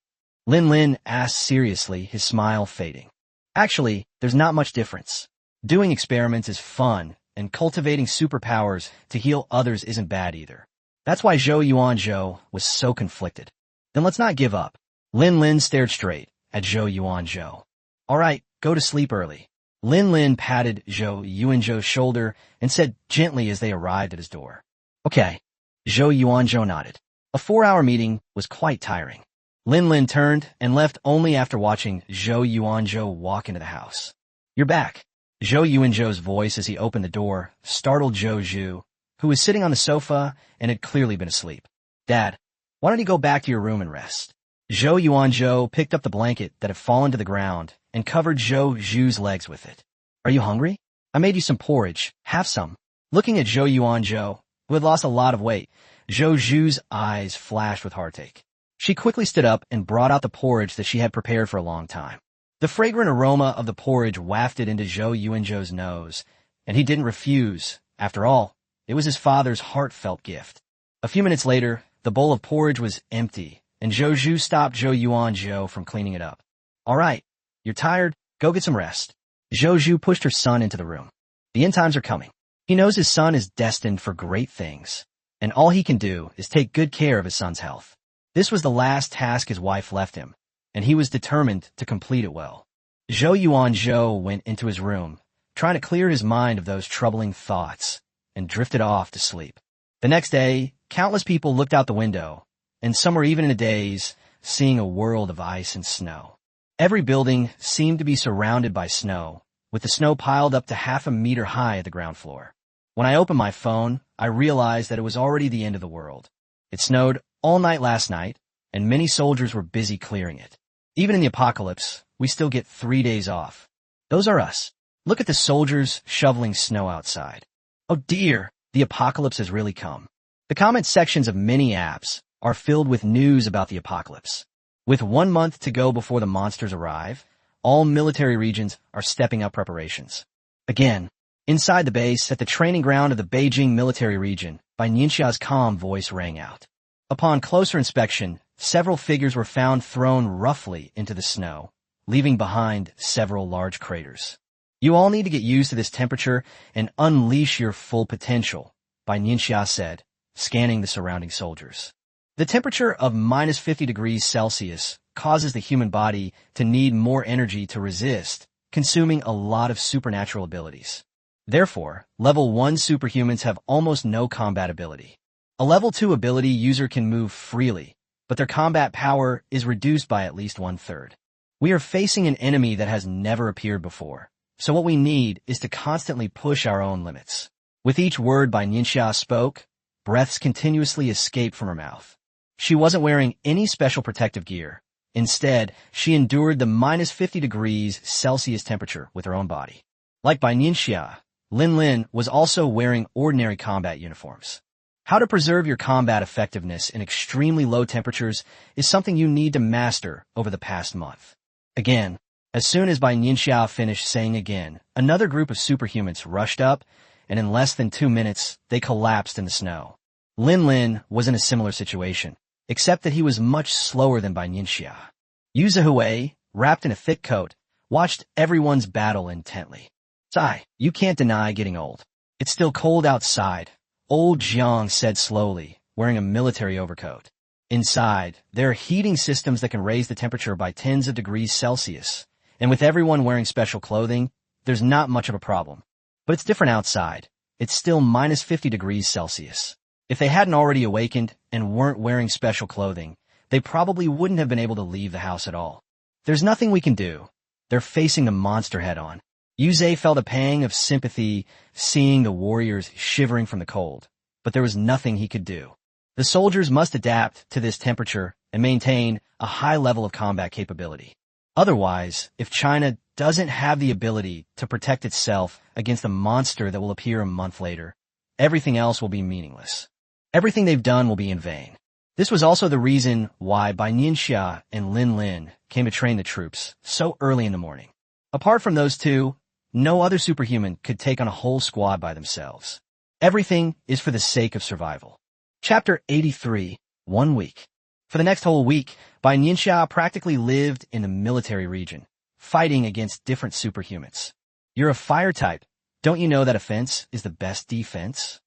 Lin Lin asked seriously, his smile fading. Actually, there's not much difference. Doing experiments is fun, and cultivating superpowers to heal others isn't bad either. That's why Zhou Yuanzhou was so conflicted. Then let's not give up. Lin Lin stared straight at Zhou Yuanzhou. All right, go to sleep early. Lin Lin patted Zhou Yuanzhou's shoulder and said gently as they arrived at his door. Okay. Zhou Yuanzhou nodded. A 4-hour meeting was quite tiring. Lin Lin turned and left only after watching Zhou Yuanzhou walk into the house. You're back. Zhou Yuanzhou's voice as he opened the door startled Zhou Zhu, who was sitting on the sofa and had clearly been asleep. Dad, why don't you go back to your room and rest? Zhou Yuanzhou picked up the blanket that had fallen to the ground and covered Zhou Zhu's legs with it. Are you hungry? I made you some porridge. Have some. Looking at Zhou Yuanzhou, who had lost a lot of weight, Zhou Zhu's eyes flashed with heartache. She quickly stood up and brought out the porridge that she had prepared for a long time. The fragrant aroma of the porridge wafted into Zhou Yuanzhou's nose, and he didn't refuse. After all, it was his father's heartfelt gift. A few minutes later, the bowl of porridge was empty, and Zhou Zhu stopped Zhou Yuanzhou from cleaning it up. All right, you're tired, go get some rest. Zhou Zhu pushed her son into the room. The end times are coming. He knows his son is destined for great things, and all he can do is take good care of his son's health. This was the last task his wife left him, and he was determined to complete it well. Zhou Yuanzhou went into his room, trying to clear his mind of those troubling thoughts, and drifted off to sleep. The next day, countless people looked out the window, and some were even in a daze, seeing a world of ice and snow. Every building seemed to be surrounded by snow, with the snow piled up to 1/2 meter high at the ground floor. When I opened my phone, I realized that it was already the end of the world. It snowed all night last night, and many soldiers were busy clearing it. Even in the apocalypse, we still get 3 days off. Those are us. Look at the soldiers shoveling snow outside. Oh dear, the apocalypse has really come. The comment sections of many apps are filled with news about the apocalypse. With 1 month to go before the monsters arrive, all military regions are stepping up preparations. Again, inside the base, at the training ground of the Beijing military region, Bai Nianxia's calm voice rang out. Upon closer inspection, several figures were found thrown roughly into the snow, leaving behind several large craters. You all need to get used to this temperature and unleash your full potential, Bai Nianxia said, scanning the surrounding soldiers. The temperature of minus 50 degrees Celsius causes the human body to need more energy to resist, consuming a lot of supernatural abilities. Therefore, level 1 superhumans have almost no combat ability. A level 2 ability user can move freely, but their combat power is reduced by at least 1/3. We are facing an enemy that has never appeared before, so what we need is to constantly push our own limits. With each word Bai Nianxia spoke, breaths continuously escaped from her mouth. She wasn't wearing any special protective gear. Instead, she endured the minus 50 degrees Celsius temperature with her own body. Like Bai Nianxia, Lin Lin was also wearing ordinary combat uniforms. How to preserve your combat effectiveness in extremely low temperatures is something you need to master over the past month. Again, as soon as Bai Nianxia finished saying again, another group of superhumans rushed up, and in less than 2 minutes, they collapsed in the snow. Lin Lin was in a similar situation, except that he was much slower than Bai Nianxia. Yu Zhihui, wrapped in a thick coat, watched everyone's battle intently. Sigh, you can't deny getting old. It's still cold outside, old Jiang said slowly, wearing a military overcoat. Inside, there are heating systems that can raise the temperature by tens of degrees Celsius, and with everyone wearing special clothing, there's not much of a problem. But it's different outside. It's still minus 50 degrees Celsius. If they hadn't already awakened and weren't wearing special clothing, they probably wouldn't have been able to leave the house at all. There's nothing we can do. They're facing the monster head-on. Yuze felt a pang of sympathy seeing the warriors shivering from the cold, but there was nothing he could do. The soldiers must adapt to this temperature and maintain a high level of combat capability. Otherwise, if China doesn't have the ability to protect itself against a monster that will appear a month later, everything else will be meaningless. Everything they've done will be in vain. This was also the reason why Bai Nianxia and Lin Lin came to train the troops so early in the morning. Apart from those two, no other superhuman could take on a whole squad by themselves. Everything is for the sake of survival. Chapter 83, 1 week. For the next whole week, Bai Nianxia practically lived in the military region, fighting against different superhumans. You're a fire type. Don't you know that offense is the best defense?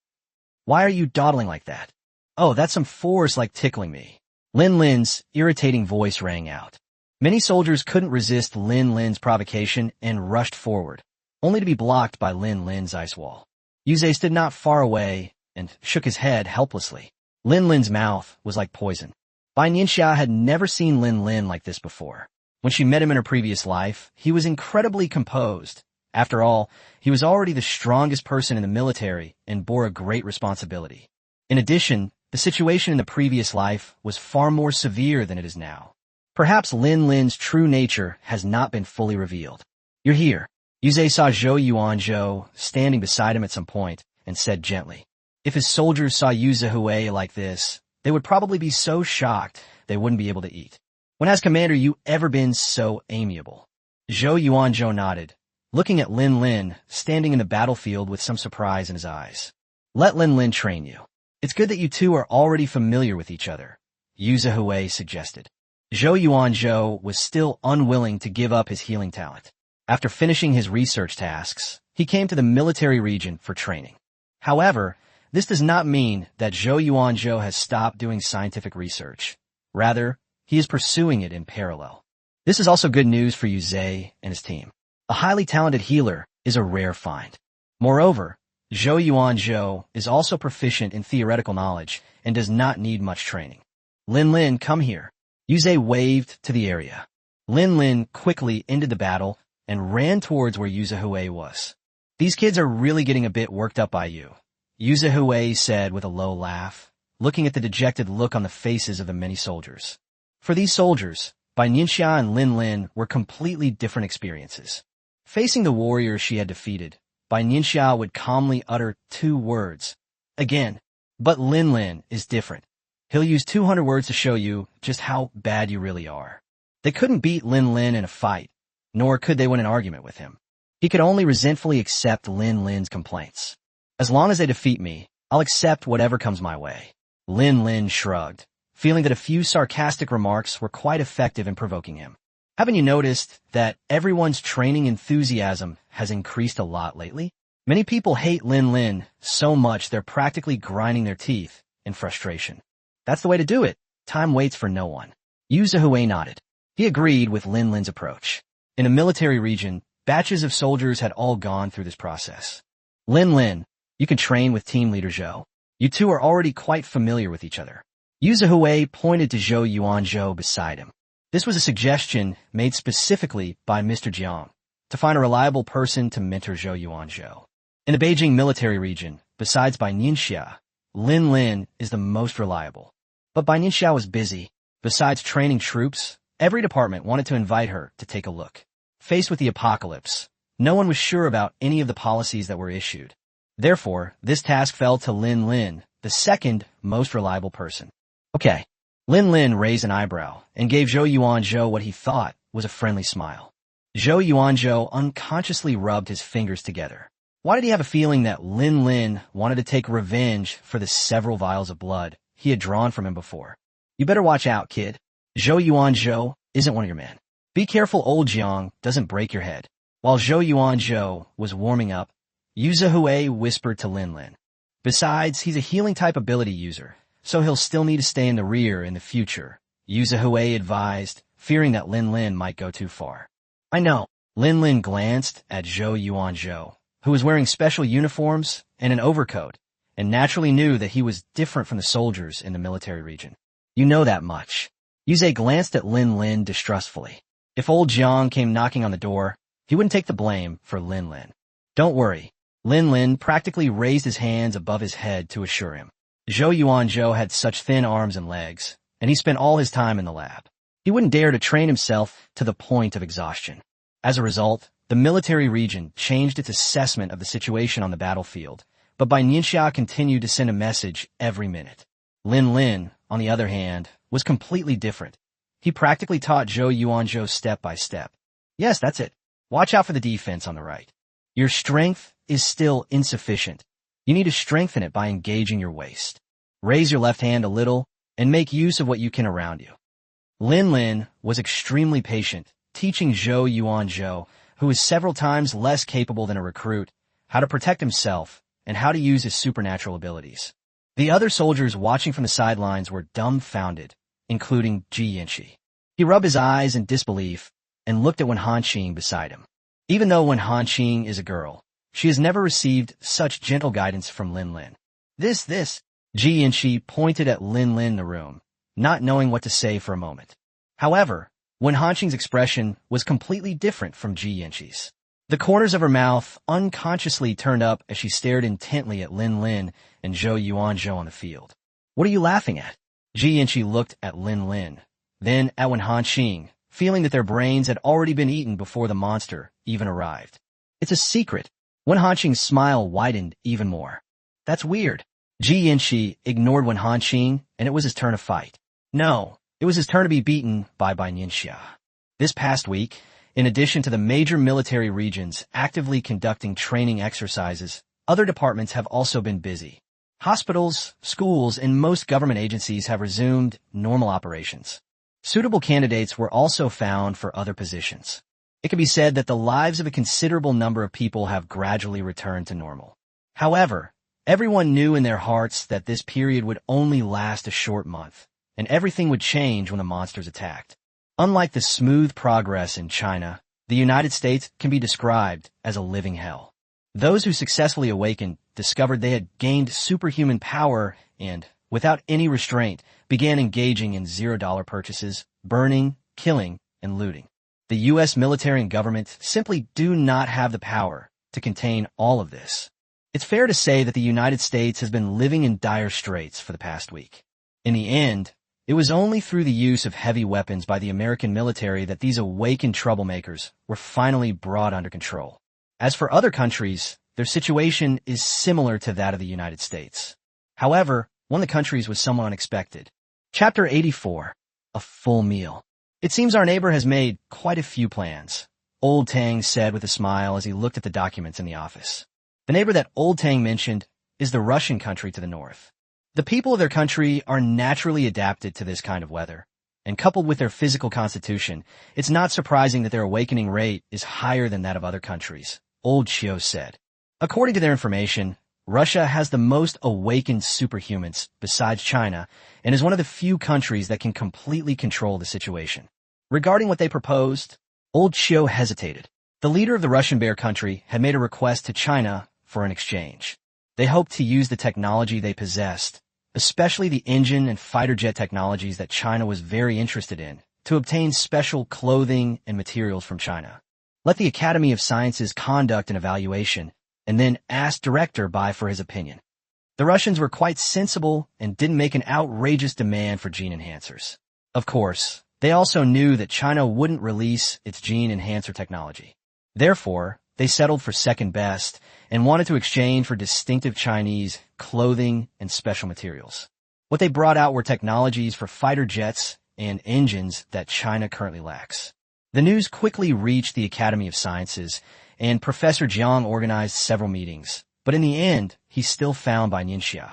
Why are you dawdling like that? Oh, that's some force like tickling me. Lin Lin's irritating voice rang out. Many soldiers couldn't resist Lin Lin's provocation and rushed forward, only to be blocked by Lin Lin's ice wall. Yuze stood not far away and shook his head helplessly. Lin Lin's mouth was like poison. Bai Nianxia had never seen Lin Lin like this before. When she met him in her previous life, he was incredibly composed. After all, he was already the strongest person in the military and bore a great responsibility. In addition, the situation in the previous life was far more severe than it is now. Perhaps Lin Lin's true nature has not been fully revealed. You're here. Yuze saw Zhou Yuanzhou standing beside him at some point and said gently. If his soldiers saw Yu Zhihui like this, they would probably be so shocked they wouldn't be able to eat. When as commander you ever been so amiable? Zhou Yuanzhou nodded, looking at Lin Lin standing in the battlefield with some surprise in his eyes. Let Lin Lin train you. It's good that you two are already familiar with each other, Yu Zhihui suggested. Zhou Yuanzhou was still unwilling to give up his healing talent. After finishing his research tasks, he came to the military region for training. However, this does not mean that Zhou Yuanzhou has stopped doing scientific research. Rather, he is pursuing it in parallel. This is also good news for Yuze and his team. A highly talented healer is a rare find. Moreover, Zhou Yuanzhou is also proficient in theoretical knowledge and does not need much training. Lin Lin, come here. Yuze waved to the area. Lin Lin quickly ended the battle and ran towards where Yu Zhihui was. These kids are really getting a bit worked up by you, Yu Zhihui said with a low laugh, looking at the dejected look on the faces of the many soldiers. For these soldiers, Bai Nianxia and Lin Lin were completely different experiences. Facing the warriors she had defeated, Bai Nianxia would calmly utter 2 words. Again, but Lin Lin is different. He'll use 200 words to show you just how bad you really are. They couldn't beat Lin Lin in a fight, nor could they win an argument with him. He could only resentfully accept Lin Lin's complaints. As long as they defeat me, I'll accept whatever comes my way. Lin Lin shrugged, feeling that a few sarcastic remarks were quite effective in provoking him. Haven't you noticed that everyone's training enthusiasm has increased a lot lately? Many people hate Lin Lin so much they're practically grinding their teeth in frustration. That's the way to do it. Time waits for no one. Yu Zhihui nodded. He agreed with Lin Lin's approach. In a military region, batches of soldiers had all gone through this process. Lin Lin, you can train with team leader Zhou. You two are already quite familiar with each other. Yu Zhihui pointed to Zhou Yuanzhou beside him. This was a suggestion made specifically by Mr. Jiang to find a reliable person to mentor Zhou Yuanzhou. In the Beijing military region, besides Bai Nianxia, Lin Lin is the most reliable. But Bai Nianxia was busy. Besides training troops, every department wanted to invite her to take a look. Faced with the apocalypse, no one was sure about any of the policies that were issued. Therefore, this task fell to Lin Lin, the second most reliable person. Okay. Lin Lin raised an eyebrow and gave Zhou Yuanzhou what he thought was a friendly smile. Zhou Yuanzhou unconsciously rubbed his fingers together. Why did he have a feeling that Lin Lin wanted to take revenge for the several vials of blood he had drawn from him before? You better watch out, kid. Zhou Yuanzhou isn't one of your men. Be careful old Jiang doesn't break your head. While Zhou Yuanzhou was warming up, Yu Zhihui whispered to Lin Lin. Besides, he's a healing type ability user, so he'll still need to stay in the rear in the future, Yu Zhihui advised, fearing that Lin Lin might go too far. I know. Lin Lin glanced at Zhou Yuanzhou, who was wearing special uniforms and an overcoat, and naturally knew that he was different from the soldiers in the military region. You know that much. Yuze glanced at Lin Lin distrustfully. If old Jiang came knocking on the door, he wouldn't take the blame for Lin Lin. Don't worry. Lin Lin practically raised his hands above his head to assure him. Zhou Yuanzhou had such thin arms and legs, and he spent all his time in the lab. He wouldn't dare to train himself to the point of exhaustion. As a result, the military region changed its assessment of the situation on the battlefield, but Bai Nianxia continued to send a message every minute. Lin Lin, on the other hand, was completely different. He practically taught Zhou Yuanzhou step by step. Yes, that's it. Watch out for the defense on the right. Your strength is still insufficient. You need to strengthen it by engaging your waist. Raise your left hand a little and make use of what you can around you. Lin Lin was extremely patient, teaching Zhou Yuanzhou, who is several times less capable than a recruit, how to protect himself and how to use his supernatural abilities. The other soldiers watching from the sidelines were dumbfounded, including Ji Yanxi. He rubbed his eyes in disbelief and looked at Wen Hanqing beside him. Even though Wen Hanqing is a girl, she has never received such gentle guidance from Lin Lin. This, Ji Yanxi pointed at Lin Lin in the room, not knowing what to say for a moment. However, Wen Hanqing's expression was completely different from Ji Yanxi's. The corners of her mouth unconsciously turned up as she stared intently at Lin Lin and Zhou Yuanzhou on the field. What are you laughing at? Ji Yanxi looked at Lin Lin, then at Wen Hanqing, feeling that their brains had already been eaten before the monster even arrived. It's a secret. Wen Hanqing's smile widened even more. That's weird. Ji Yanxi ignored Wen Hanqing, and it was his turn to fight. No, it was his turn to be beaten by Bai Nianxia. This past week, in addition to the major military regions actively conducting training exercises, other departments have also been busy. Hospitals, schools, and most government agencies have resumed normal operations. Suitable candidates were also found for other positions. It can be said that the lives of a considerable number of people have gradually returned to normal. However, everyone knew in their hearts that this period would only last a short month, and everything would change when the monsters attacked. Unlike the smooth progress in China, the United States can be described as a living hell. Those who successfully awakened discovered they had gained superhuman power and, without any restraint, began engaging in $0 purchases, burning, killing, and looting. The U.S. military and government simply do not have the power to contain all of this. It's fair to say that the United States has been living in dire straits for the past week. In the end, it was only through the use of heavy weapons by the American military that these awakened troublemakers were finally brought under control. As for other countries, their situation is similar to that of the United States. However, one of the countries was somewhat unexpected. Chapter 84. A full meal. It seems our neighbor has made quite a few plans, Old Tang said with a smile as he looked at the documents in the office. The neighbor that Old Tang mentioned is the Russian country to the north. The people of their country are naturally adapted to this kind of weather, and coupled with their physical constitution, it's not surprising that their awakening rate is higher than that of other countries, Old Chiu said. According to their information, Russia has the most awakened superhumans besides China and is one of the few countries that can completely control the situation. Regarding what they proposed, Old Chiu hesitated. The leader of the Russian bear country had made a request to China for an exchange. They hoped to use the technology they possessed, especially the engine and fighter jet technologies that China was very interested in, to obtain special clothing and materials from China. Let the Academy of Sciences conduct an evaluation and then ask Director Bai for his opinion. The Russians were quite sensible and didn't make an outrageous demand for gene enhancers. Of course, they also knew that China wouldn't release its gene enhancer technology. Therefore, they settled for second best and wanted to exchange for distinctive Chinese clothing and special materials. What they brought out were technologies for fighter jets and engines that China currently lacks. The news quickly reached the Academy of Sciences, and Professor Jiang organized several meetings, but in the end, he still found Bai Nianxia.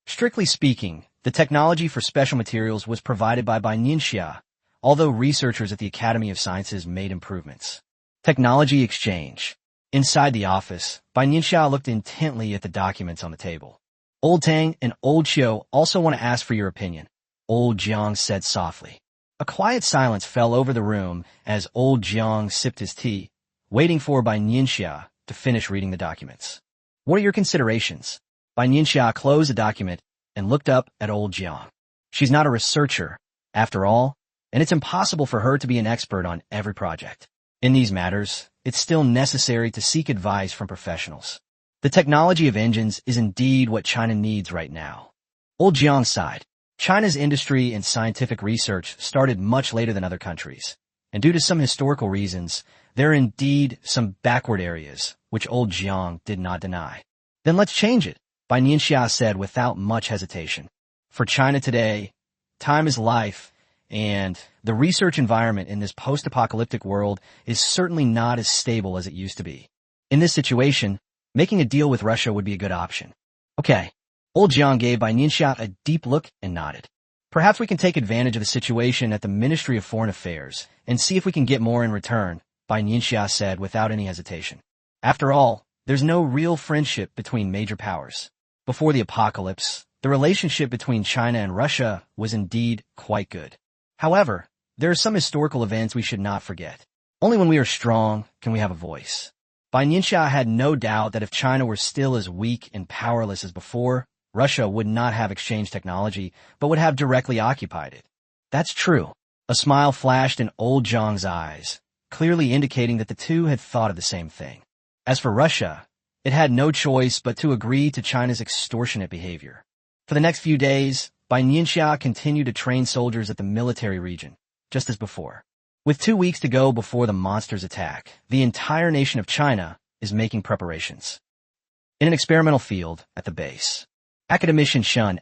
Strictly speaking, the technology for special materials was provided by Bai Nianxia, although researchers at the Academy of Sciences made improvements. Technology exchange. Inside the office, Bai Nianxia looked intently at the documents on the table. Old Tang and Old Chiu also want to ask for your opinion, Old Jiang said softly. A quiet silence fell over the room as Old Jiang sipped his tea, waiting for Bai Nianxia to finish reading the documents. What are your considerations? Bai Nianxia closed the document and looked up at Old Jiang. She's not a researcher, after all, and it's impossible for her to be an expert on every project. In these matters, it's still necessary to seek advice from professionals. The technology of engines is indeed what China needs right now. Old Jiang sighed. China's industry and scientific research started much later than other countries, and due to some historical reasons, there are indeed some backward areas, which Old Jiang did not deny. Then let's change it, Bai Nianxia said without much hesitation. For China today, time is life, and the research environment in this post-apocalyptic world is certainly not as stable as it used to be. In this situation, making a deal with Russia would be a good option. Okay. Old Jiang gave Bai Nianxia a deep look and nodded. Perhaps we can take advantage of the situation at the Ministry of Foreign Affairs and see if we can get more in return, Bai Nianxia said without any hesitation. After all, there's no real friendship between major powers. Before the apocalypse, the relationship between China and Russia was indeed quite good. However, there are some historical events we should not forget. Only when we are strong can we have a voice. Bai Nianxia had no doubt that if China were still as weak and powerless as before, Russia would not have exchanged technology, but would have directly occupied it. That's true. A smile flashed in Old Jiang's eyes, clearly indicating that the two had thought of the same thing. As for Russia, it had no choice but to agree to China's extortionate behavior. For the next few days, Bai Nianxia continued to train soldiers at the military region, just as before. With 2 weeks to go before the monsters attack, the entire nation of China is making preparations. In an experimental field at the base. Academician Shun,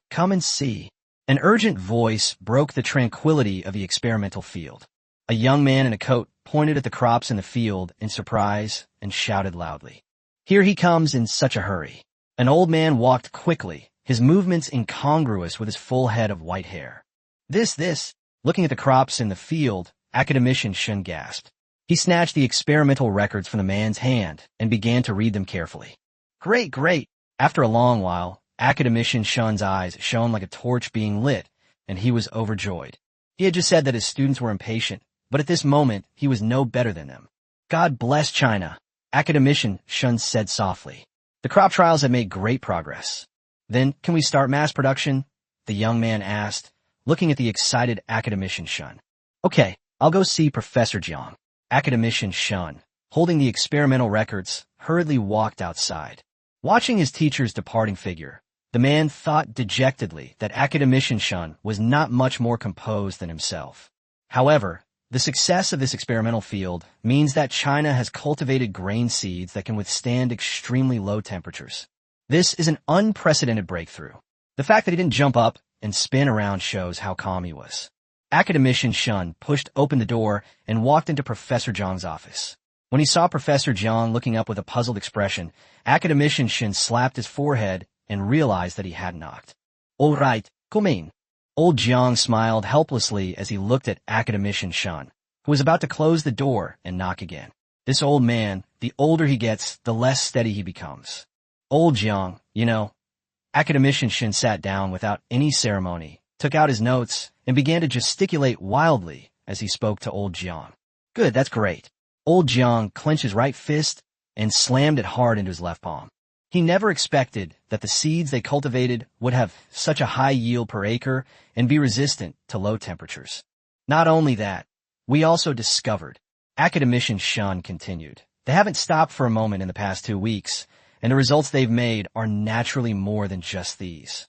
come and see. An urgent voice broke the tranquility of the experimental field. A young man in a coat pointed at the crops in the field in surprise and shouted loudly. Here he comes in such a hurry. An old man walked quickly, his movements incongruous with his full head of white hair. This, looking at the crops in the field, Academician Shun gasped. He snatched the experimental records from the man's hand and began to read them carefully. Great. After a long while, Academician Shun's eyes shone like a torch being lit, and he was overjoyed. He had just said that his students were impatient, but at this moment, he was no better than them. God bless China, Academician Shun said softly. The crop trials had made great progress. Then, can we start mass production? The young man asked, looking at the excited Academician Shun. Okay, I'll go see Professor Jiang. Academician Shun, holding the experimental records, hurriedly walked outside. Watching his teacher's departing figure, the man thought dejectedly that Academician Shun was not much more composed than himself. However, the success of this experimental field means that China has cultivated grain seeds that can withstand extremely low temperatures. This is an unprecedented breakthrough. The fact that he didn't jump up and spin around shows how calm he was. Academician Shun pushed open the door and walked into Professor Jiang's office. When he saw Professor Jiang looking up with a puzzled expression, Academician Shun slapped his forehead and realized that he had knocked. "All right, come in." Old Jiang smiled helplessly as he looked at academician Shun, who was about to close the door and knock again. This old man, the older he gets, the less steady he becomes. "Old Jiang, you know." Academician Shin sat down without any ceremony, took out his notes, and began to gesticulate wildly as he spoke to old Jiang. "Good, that's great." Old Jiang clenched his right fist and slammed it hard into his left palm. He never expected that the seeds they cultivated would have such a high yield per acre and be resistant to low temperatures. "Not only that, we also discovered," academician Shun continued, "they haven't stopped for a moment in the past 2 weeks, and the results they've made are naturally more than just these."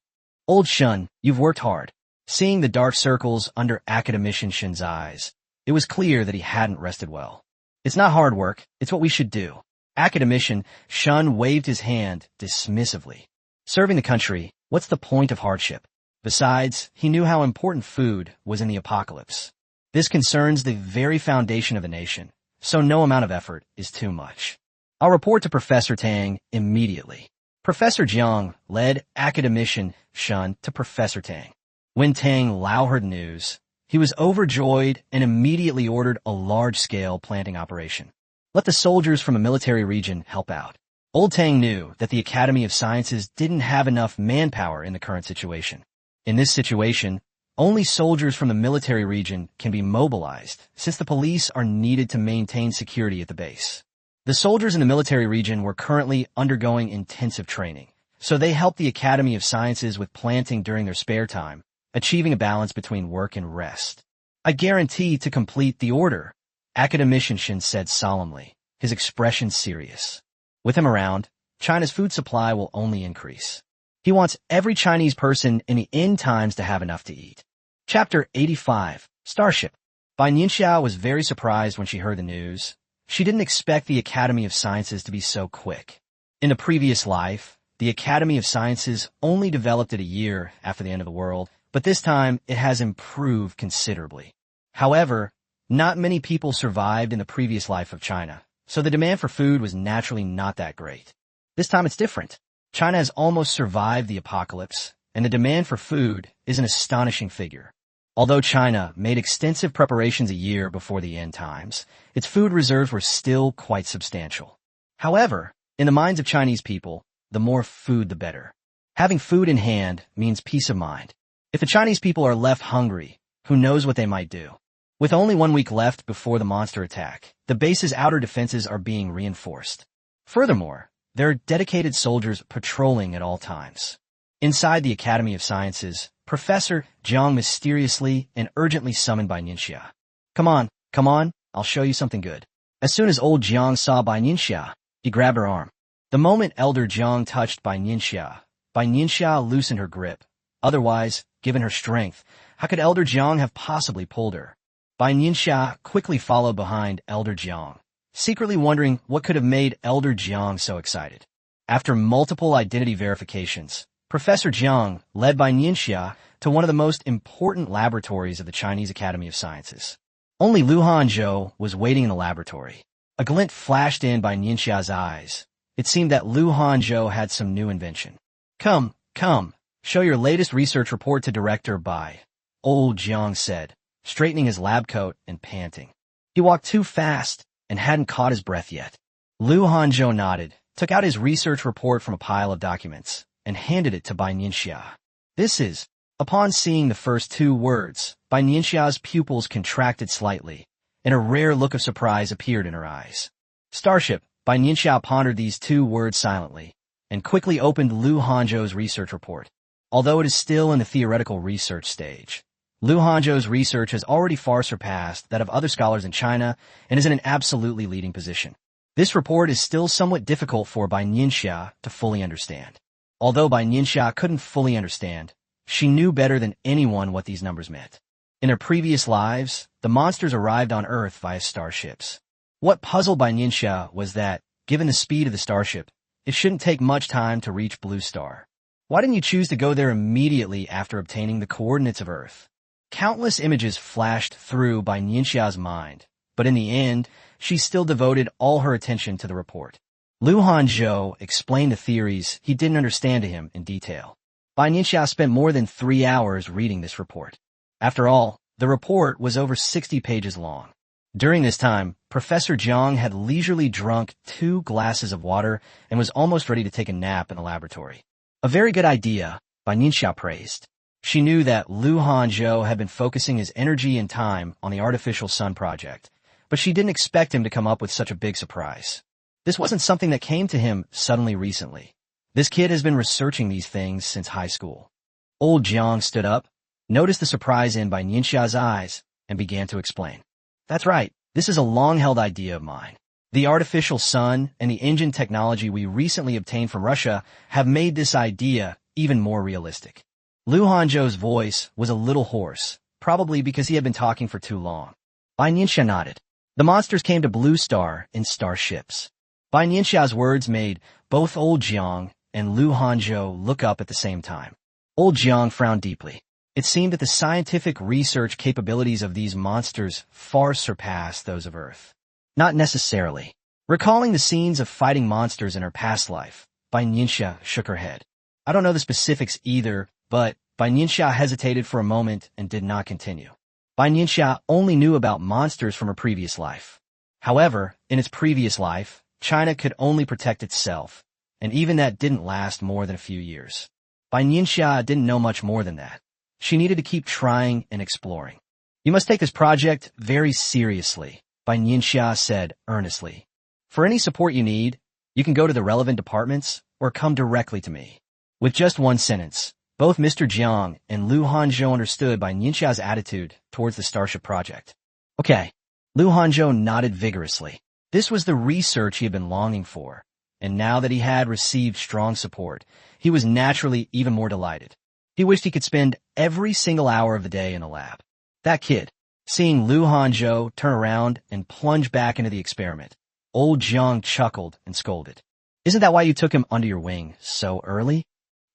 "Old Shun, you've worked hard." Seeing the dark circles under academician Shin's eyes, it was clear that he hadn't rested well. "It's not hard work, it's what we should do." Academician Shun waved his hand dismissively. "Serving the country, what's the point of hardship? Besides, he knew how important food was in the apocalypse. This concerns the very foundation of a nation, so no amount of effort is too much. I'll report to Professor Tang immediately." Professor Jiang led academician Shun to Professor Tang. When Tang Lao heard the news, he was overjoyed and immediately ordered a large-scale planting operation. "Let the soldiers from a military region help out." Old Tang knew that the Academy of Sciences didn't have enough manpower in the current situation. In this situation, only soldiers from the military region can be mobilized, since the police are needed to maintain security at the base. The soldiers in the military region were currently undergoing intensive training, so they helped the Academy of Sciences with planting during their spare time, achieving a balance between work and rest. "I guarantee to complete the order," academician Shin said solemnly, his expression serious. With him around, China's food supply will only increase. He wants every Chinese person in the end times to have enough to eat. Chapter 85, Starship. Bai Nianxia was very surprised when she heard the news. She didn't expect the Academy of Sciences to be so quick. In a previous life, the Academy of Sciences only developed it a year after the end of the world, but this time it has improved considerably. However, not many people survived in the previous life of China, so the demand for food was naturally not that great. This time it's different. China has almost survived the apocalypse, and the demand for food is an astonishing figure. Although China made extensive preparations a year before the end times, its food reserves were still quite substantial. However, in the minds of Chinese people, the more food the better. Having food in hand means peace of mind. If the Chinese people are left hungry, who knows what they might do? With only 1 week left before the monster attack, the base's outer defenses are being reinforced. Furthermore, there are dedicated soldiers patrolling at all times. Inside the Academy of Sciences, Professor Jiang mysteriously and urgently summoned Bai Nianxia. Come on, I'll show you something good." As soon as old Jiang saw Bai Nianxia, he grabbed her arm. The moment Elder Jiang touched Bai Nianxia loosened her grip. Otherwise, given her strength, how could Elder Jiang have possibly pulled her? Bai Nianxia quickly followed behind Elder Jiang, secretly wondering what could have made Elder Jiang so excited. After multiple identity verifications, Professor Jiang led Bai Nianxia to one of the most important laboratories of the Chinese Academy of Sciences. Only Lu Hanzhou was waiting in the laboratory. A glint flashed in Bai Nianxia's eyes. It seemed that Lu Hanzhou had some new invention. Come, show your latest research report to Director Bai," old Jiang said, straightening his lab coat and panting. He walked too fast and hadn't caught his breath yet. Lu Hanzhou nodded, took out his research report from a pile of documents, and handed it to Bai Nianxia. "This is..." Upon seeing the first 2 words, Bai Nianxia's pupils contracted slightly, and a rare look of surprise appeared in her eyes. "Starship." Bai Nianxia pondered these 2 words silently, and quickly opened Lu Hanzhou's research report. Although it is still in the theoretical research stage, Lu Hanzhou's research has already far surpassed that of other scholars in China and is in an absolutely leading position. This report is still somewhat difficult for Bai Nianxia to fully understand. Although Bai Nianxia couldn't fully understand, she knew better than anyone what these numbers meant. In her previous lives, the monsters arrived on Earth via starships. What puzzled Bai Nianxia was that, given the speed of the starship, it shouldn't take much time to reach Blue Star. Why didn't you choose to go there immediately after obtaining the coordinates of Earth? Countless images flashed through Bai Nianxia's mind, but in the end, she still devoted all her attention to the report. Lu Hanzhou explained the theories he didn't understand to him in detail. Bai Nianxia spent more than 3 hours reading this report. After all, the report was over 60 pages long. During this time, Professor Jiang had leisurely drunk 2 glasses of water and was almost ready to take a nap in the laboratory. A very good idea, Bai Nianxia praised. She knew that Lu Hanzhou had been focusing his energy and time on the artificial sun project, but she didn't expect him to come up with such a big surprise. This wasn't something that came to him suddenly recently. This kid has been researching these things since high school. Old Jiang stood up, noticed the surprise in Bai Nianxia's eyes, and began to explain. That's right, this is a long-held idea of mine. The artificial sun and the engine technology we recently obtained from Russia have made this idea even more realistic. Lu Hanzhou's voice was a little hoarse, probably because he had been talking for too long. Bai Nianxia nodded. The monsters came to Blue Star in starships. Bai Nianxia's words made both Old Jiang and Lu Hanzhou look up at the same time. Old Jiang frowned deeply. It seemed that the scientific research capabilities of these monsters far surpassed those of Earth. Not necessarily. Recalling the scenes of fighting monsters in her past life, Bai Nianxia shook her head. I don't know the specifics either, but Bai Nianxia hesitated for a moment and did not continue. Bai Nianxia only knew about monsters from her previous life. However, in its previous life, China could only protect itself, and even that didn't last more than a few years. Bai Nianxia didn't know much more than that. She needed to keep trying and exploring. You must take this project very seriously, Bai Nianxia said earnestly. For any support you need, you can go to the relevant departments or come directly to me. With just one sentence, both Mr. Jiang and Lu Hanzhou understood Bai Nianxia's attitude towards the Starship project. Okay. Lu Hanzhou nodded vigorously. This was the research he had been longing for, and now that he had received strong support, he was naturally even more delighted. He wished he could spend every single hour of the day in the lab. That kid. Seeing Lu Hanzhou turn around and plunge back into the experiment, Old Jiang chuckled and scolded. Isn't that why you took him under your wing so early?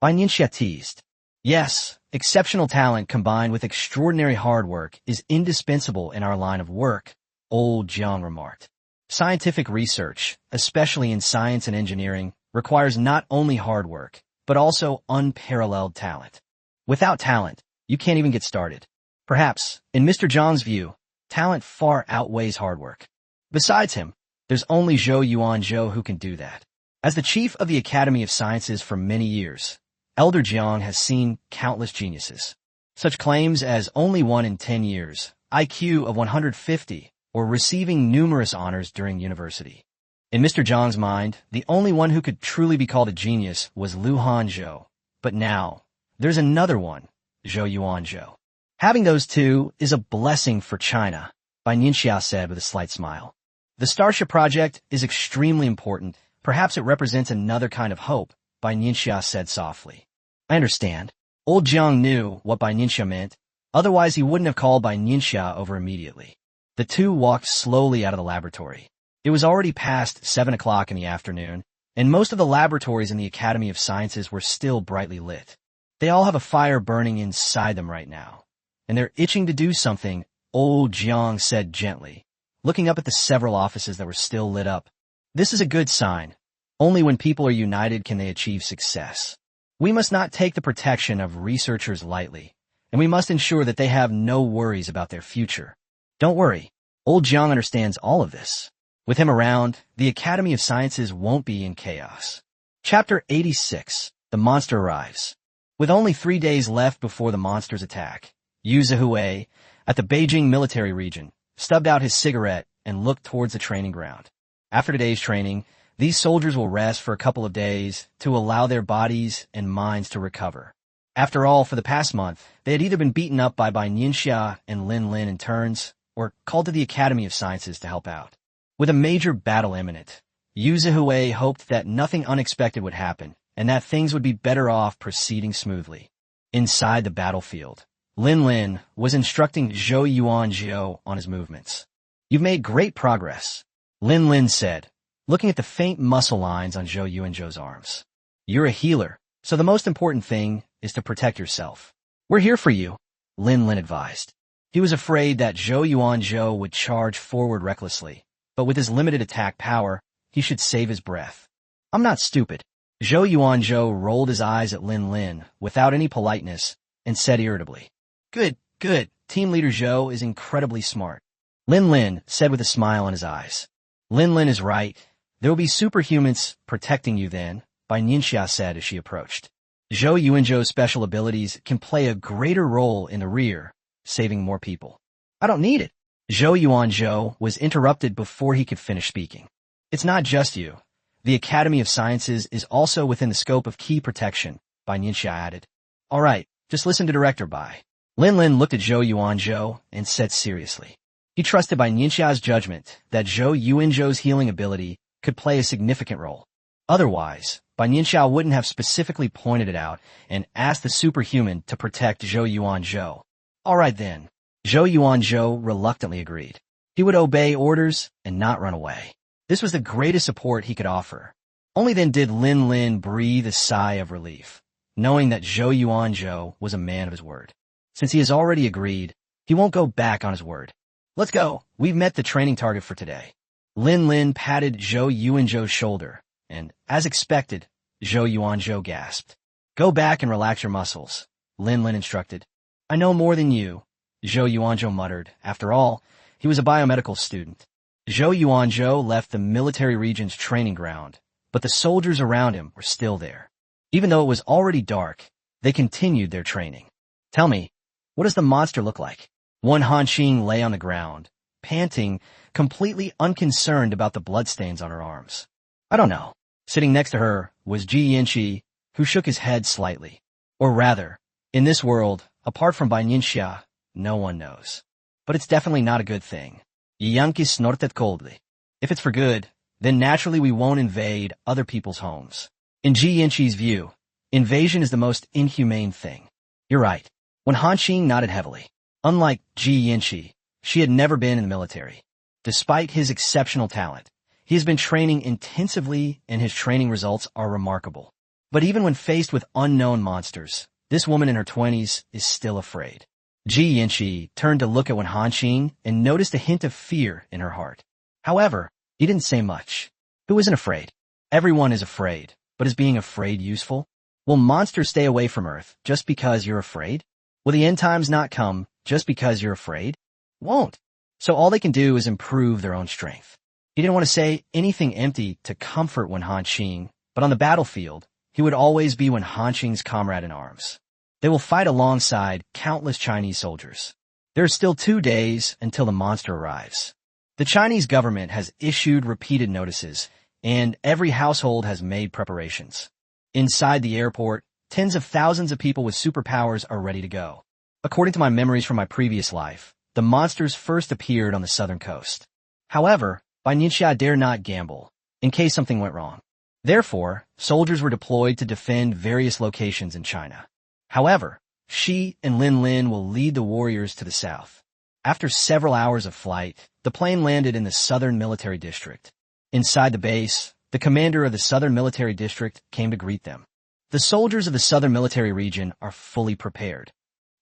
Bai Nianxia teased. Yes, exceptional talent combined with extraordinary hard work is indispensable in our line of work, Old Jiang remarked. Scientific research, especially in science and engineering, requires not only hard work, but also unparalleled talent. Without talent, you can't even get started. Perhaps, in Mr. Jiang's view, talent far outweighs hard work. Besides him, there's only Zhou Yuanzhou who can do that. As the chief of the Academy of Sciences for many years, Elder Jiang has seen countless geniuses. Such claims as only 1 in 10 years, IQ of 150, or receiving numerous honors during university. In Mr. Jiang's mind, the only one who could truly be called a genius was Lu Hanzhou. But now, there's another one, Zhou Yuanzhou. Having those two is a blessing for China, Bai Nianxia said with a slight smile. The Starship project is extremely important. Perhaps it represents another kind of hope, Bai Nianxia said softly. I understand. Old Jiang knew what Bai Nianxia meant. Otherwise, he wouldn't have called Bai Nianxia over immediately. The two walked slowly out of the laboratory. It was already past 7 o'clock in the afternoon, and most of the laboratories in the Academy of Sciences were still brightly lit. They all have a fire burning inside them right now, and they're itching to do something, Old Jiang said gently, looking up at the several offices that were still lit up. This is a good sign. Only when people are united can they achieve success. We must not take the protection of researchers lightly, and we must ensure that they have no worries about their future. Don't worry, Old Jiang understands all of this. With him around, the Academy of Sciences won't be in chaos. Chapter 86. The Monster Arrives. With only 3 days left before the monsters attack, Yu Zihui, at the Beijing military region, stubbed out his cigarette and looked towards the training ground. After today's training, these soldiers will rest for a couple of days to allow their bodies and minds to recover. After all, for the past month, they had either been beaten up by Bai Nianxia and Lin Lin in turns, or called to the Academy of Sciences to help out. With a major battle imminent, Yu Zihui hoped that nothing unexpected would happen, and that things would be better off proceeding smoothly. Inside the battlefield, Lin Lin was instructing Zhou Yuanzhou on his movements. You've made great progress, Lin Lin said, looking at the faint muscle lines on Zhou Yuanzhou's arms. You're a healer, so the most important thing is to protect yourself. We're here for you, Lin Lin advised. He was afraid that Zhou Yuanzhou would charge forward recklessly, but with his limited attack power, he should save his breath. I'm not stupid. Zhou Yuanzhou rolled his eyes at Lin Lin without any politeness and said irritably, Good, good. Team leader Zhou is incredibly smart. Lin Lin said with a smile on his eyes. Lin Lin is right. There will be superhumans protecting you then, Bai Nianxia said as she approached. Zhou Yuanzhou's special abilities can play a greater role in the rear, saving more people. I don't need it. Zhou Yuanzhou was interrupted before he could finish speaking. It's not just you. The Academy of Sciences is also within the scope of key protection, Bai Nianxia added. All right, just listen to Director Bai. Lin Lin looked at Zhou Yuanzhou and said seriously. He trusted Bai Nianxia's judgment that Zhou Yuanzhou's healing ability could play a significant role. Otherwise, Bai Nianxia wouldn't have specifically pointed it out and asked the superhuman to protect Zhou Yuanzhou. All right then. Zhou Yuanzhou reluctantly agreed. He would obey orders and not run away. This was the greatest support he could offer. Only then did Lin Lin breathe a sigh of relief, knowing that Zhou Yuanzhou was a man of his word. Since he has already agreed, he won't go back on his word. Let's go. We've met the training target for today. Lin Lin patted Zhou Yuanzhou's shoulder, and, as expected, Zhou Yuanzhou gasped. Go back and relax your muscles, Lin Lin instructed. I know more than you, Zhou Yuanzhou muttered. After all, he was a biomedical student. Zhou Yuanzhou left the military region's training ground, but the soldiers around him were still there. Even though it was already dark, they continued their training. Tell me, what does the monster look like? One Hanqing lay on the ground, panting, completely unconcerned about the bloodstains on her arms. I don't know. Sitting next to her was Ji Yanqi, who shook his head slightly. Or rather, in this world, apart from Bai Nianxia, no one knows. But it's definitely not a good thing. Yanqi snorted coldly. If it's for good, then naturally we won't invade other people's homes. In Ji Yanqi's view, invasion is the most inhumane thing. You're right. When Hanqing nodded heavily. Unlike Ji Yanqi, she had never been in the military. Despite his exceptional talent, he has been training intensively and his training results are remarkable. But even when faced with unknown monsters, this woman in her 20s is still afraid. Ji Yanqi turned to look at Wen Hanqing and noticed a hint of fear in her heart. However, he didn't say much. Who isn't afraid? Everyone is afraid, but is being afraid useful? Will monsters stay away from Earth just because you're afraid? Will the end times not come just because you're afraid? Won't. So all they can do is improve their own strength. He didn't want to say anything empty to comfort Wen Hanqing, but on the battlefield, he would always be Wen Hanqing's comrade in arms. They will fight alongside countless Chinese soldiers. There are still 2 days until the monster arrives. The Chinese government has issued repeated notices, and every household has made preparations. Inside the airport, tens of thousands of people with superpowers are ready to go. According to my memories from my previous life, the monsters first appeared on the southern coast. However, Bai Nianxia dare not gamble, in case something went wrong. Therefore, soldiers were deployed to defend various locations in China. However, she and Lin Lin will lead the warriors to the south. After several hours of flight, the plane landed in the Southern Military District. Inside the base, the commander of the Southern Military District came to greet them. The soldiers of the Southern Military Region are fully prepared.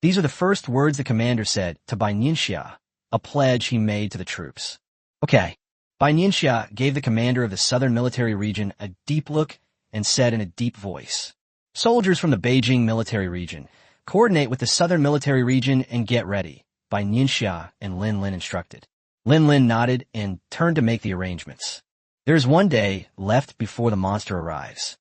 These are the first words the commander said to Bai Nianxia, a pledge he made to the troops. Okay. Bai Nianxia gave the commander of the Southern Military Region a deep look and said in a deep voice, Soldiers from the Beijing Military Region, coordinate with the Southern Military Region and get ready, Bai Nianxia and Lin Lin instructed. Lin Lin nodded and turned to make the arrangements. There is 1 day left before the monster arrives.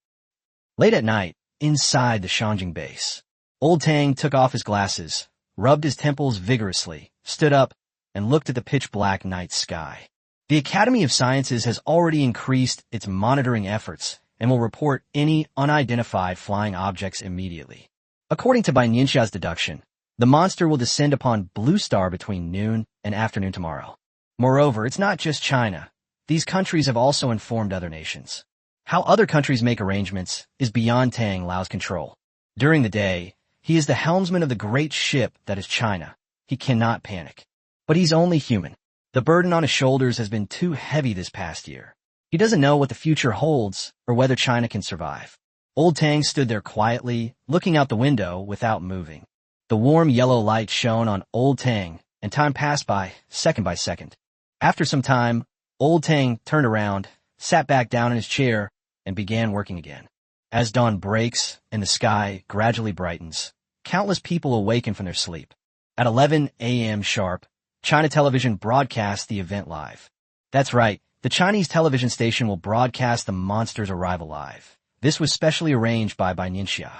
Late at night, inside the Shangjing base, Old Tang took off his glasses, rubbed his temples vigorously, stood up, and looked at the pitch-black night sky. The Academy of Sciences has already increased its monitoring efforts and will report any unidentified flying objects immediately. According to Bai Nianxia's deduction, the monster will descend upon Blue Star between noon and afternoon tomorrow. Moreover, it's not just China. These countries have also informed other nations. How other countries make arrangements is beyond Tang Lao's control. During the day, he is the helmsman of the great ship that is China. He cannot panic. But he's only human. The burden on his shoulders has been too heavy this past year. He doesn't know what the future holds or whether China can survive. Old Tang stood there quietly, looking out the window without moving. The warm yellow light shone on Old Tang, and time passed by, second by second. After some time, Old Tang turned around, sat back down in his chair, and began working again. As dawn breaks and the sky gradually brightens, countless people awaken from their sleep. At 11 a.m. sharp, China Television broadcasts the event live. That's right, the Chinese television station will broadcast the monster's arrival live. This was specially arranged by Bai Nianxia.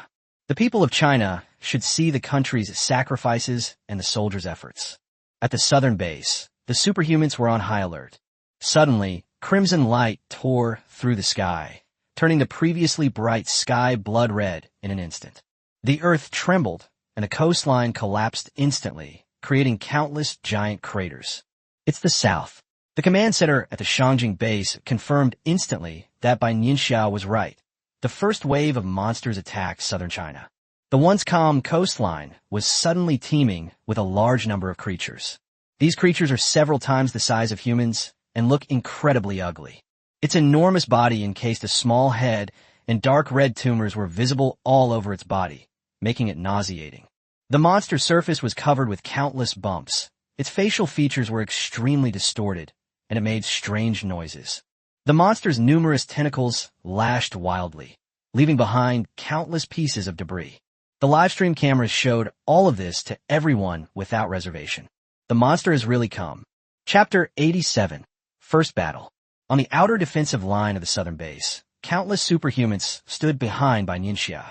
The people of China should see the country's sacrifices and the soldiers' efforts. At the southern base, the superhumans were on high alert. Suddenly, crimson light tore through the sky, turning the previously bright sky blood red in an instant. The earth trembled, and the coastline collapsed instantly, creating countless giant craters. It's the south. The command center at the Shangjing base confirmed instantly that Bai Nianxia was right. The first wave of monsters attacked southern China. The once calm coastline was suddenly teeming with a large number of creatures. These creatures are several times the size of humans and look incredibly ugly. Its enormous body encased a small head, and dark red tumors were visible all over its body, making it nauseating. The monster's surface was covered with countless bumps. Its facial features were extremely distorted, and it made strange noises. The monster's numerous tentacles lashed wildly, leaving behind countless pieces of debris. The livestream cameras showed all of this to everyone without reservation. The monster has really come. Chapter 87. First Battle. On the outer defensive line of the southern base, countless superhumans stood behind Bai Nianxia.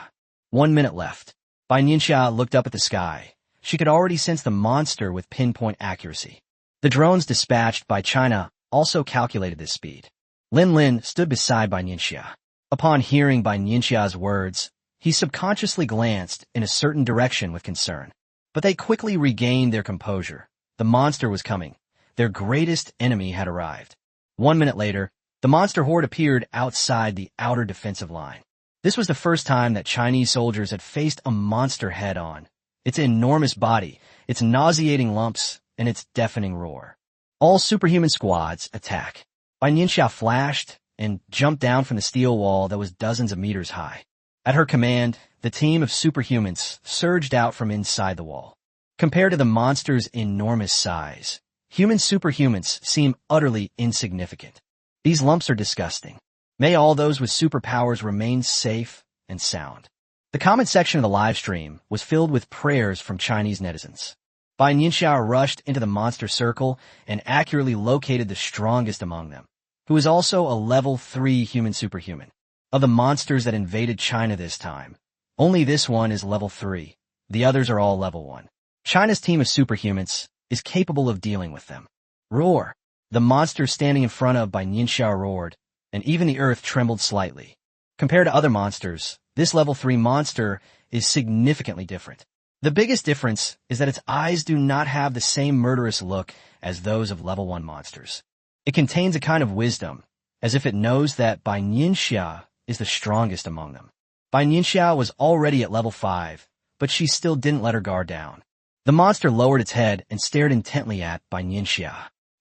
1 minute left. Bai Nianxia looked up at the sky. She could already sense the monster with pinpoint accuracy. The drones dispatched by China also calculated this speed. Lin Lin stood beside Bai Nianxia. Upon hearing Bai Nianxia's words, he subconsciously glanced in a certain direction with concern. But they quickly regained their composure. The monster was coming. Their greatest enemy had arrived. 1 minute later, the monster horde appeared outside the outer defensive line. This was the first time that Chinese soldiers had faced a monster head-on. Its enormous body, its nauseating lumps, and its deafening roar. All superhuman squads attack. Bai Nianxia flashed and jumped down from the steel wall that was dozens of meters high. At her command, the team of superhumans surged out from inside the wall. Compared to the monster's enormous size, human superhumans seem utterly insignificant. These lumps are disgusting. May all those with superpowers remain safe and sound. The comment section of the live stream was filled with prayers from Chinese netizens. Bai Nianxia rushed into the monster circle and accurately located the strongest among them, who is also a level 3 human superhuman. Of the monsters that invaded China this time, only this one is level 3. The others are all level 1. China's team of superhumans is capable of dealing with them. Roar! The monster standing in front of Bai Nianxia roared, and even the earth trembled slightly. Compared to other monsters, this level 3 monster is significantly different. The biggest difference is that its eyes do not have the same murderous look as those of level 1 monsters. It contains a kind of wisdom, as if it knows that Bai Nianxia is the strongest among them. Bai Nianxia was already at level 5, but she still didn't let her guard down. The monster lowered its head and stared intently at Bai Nianxia.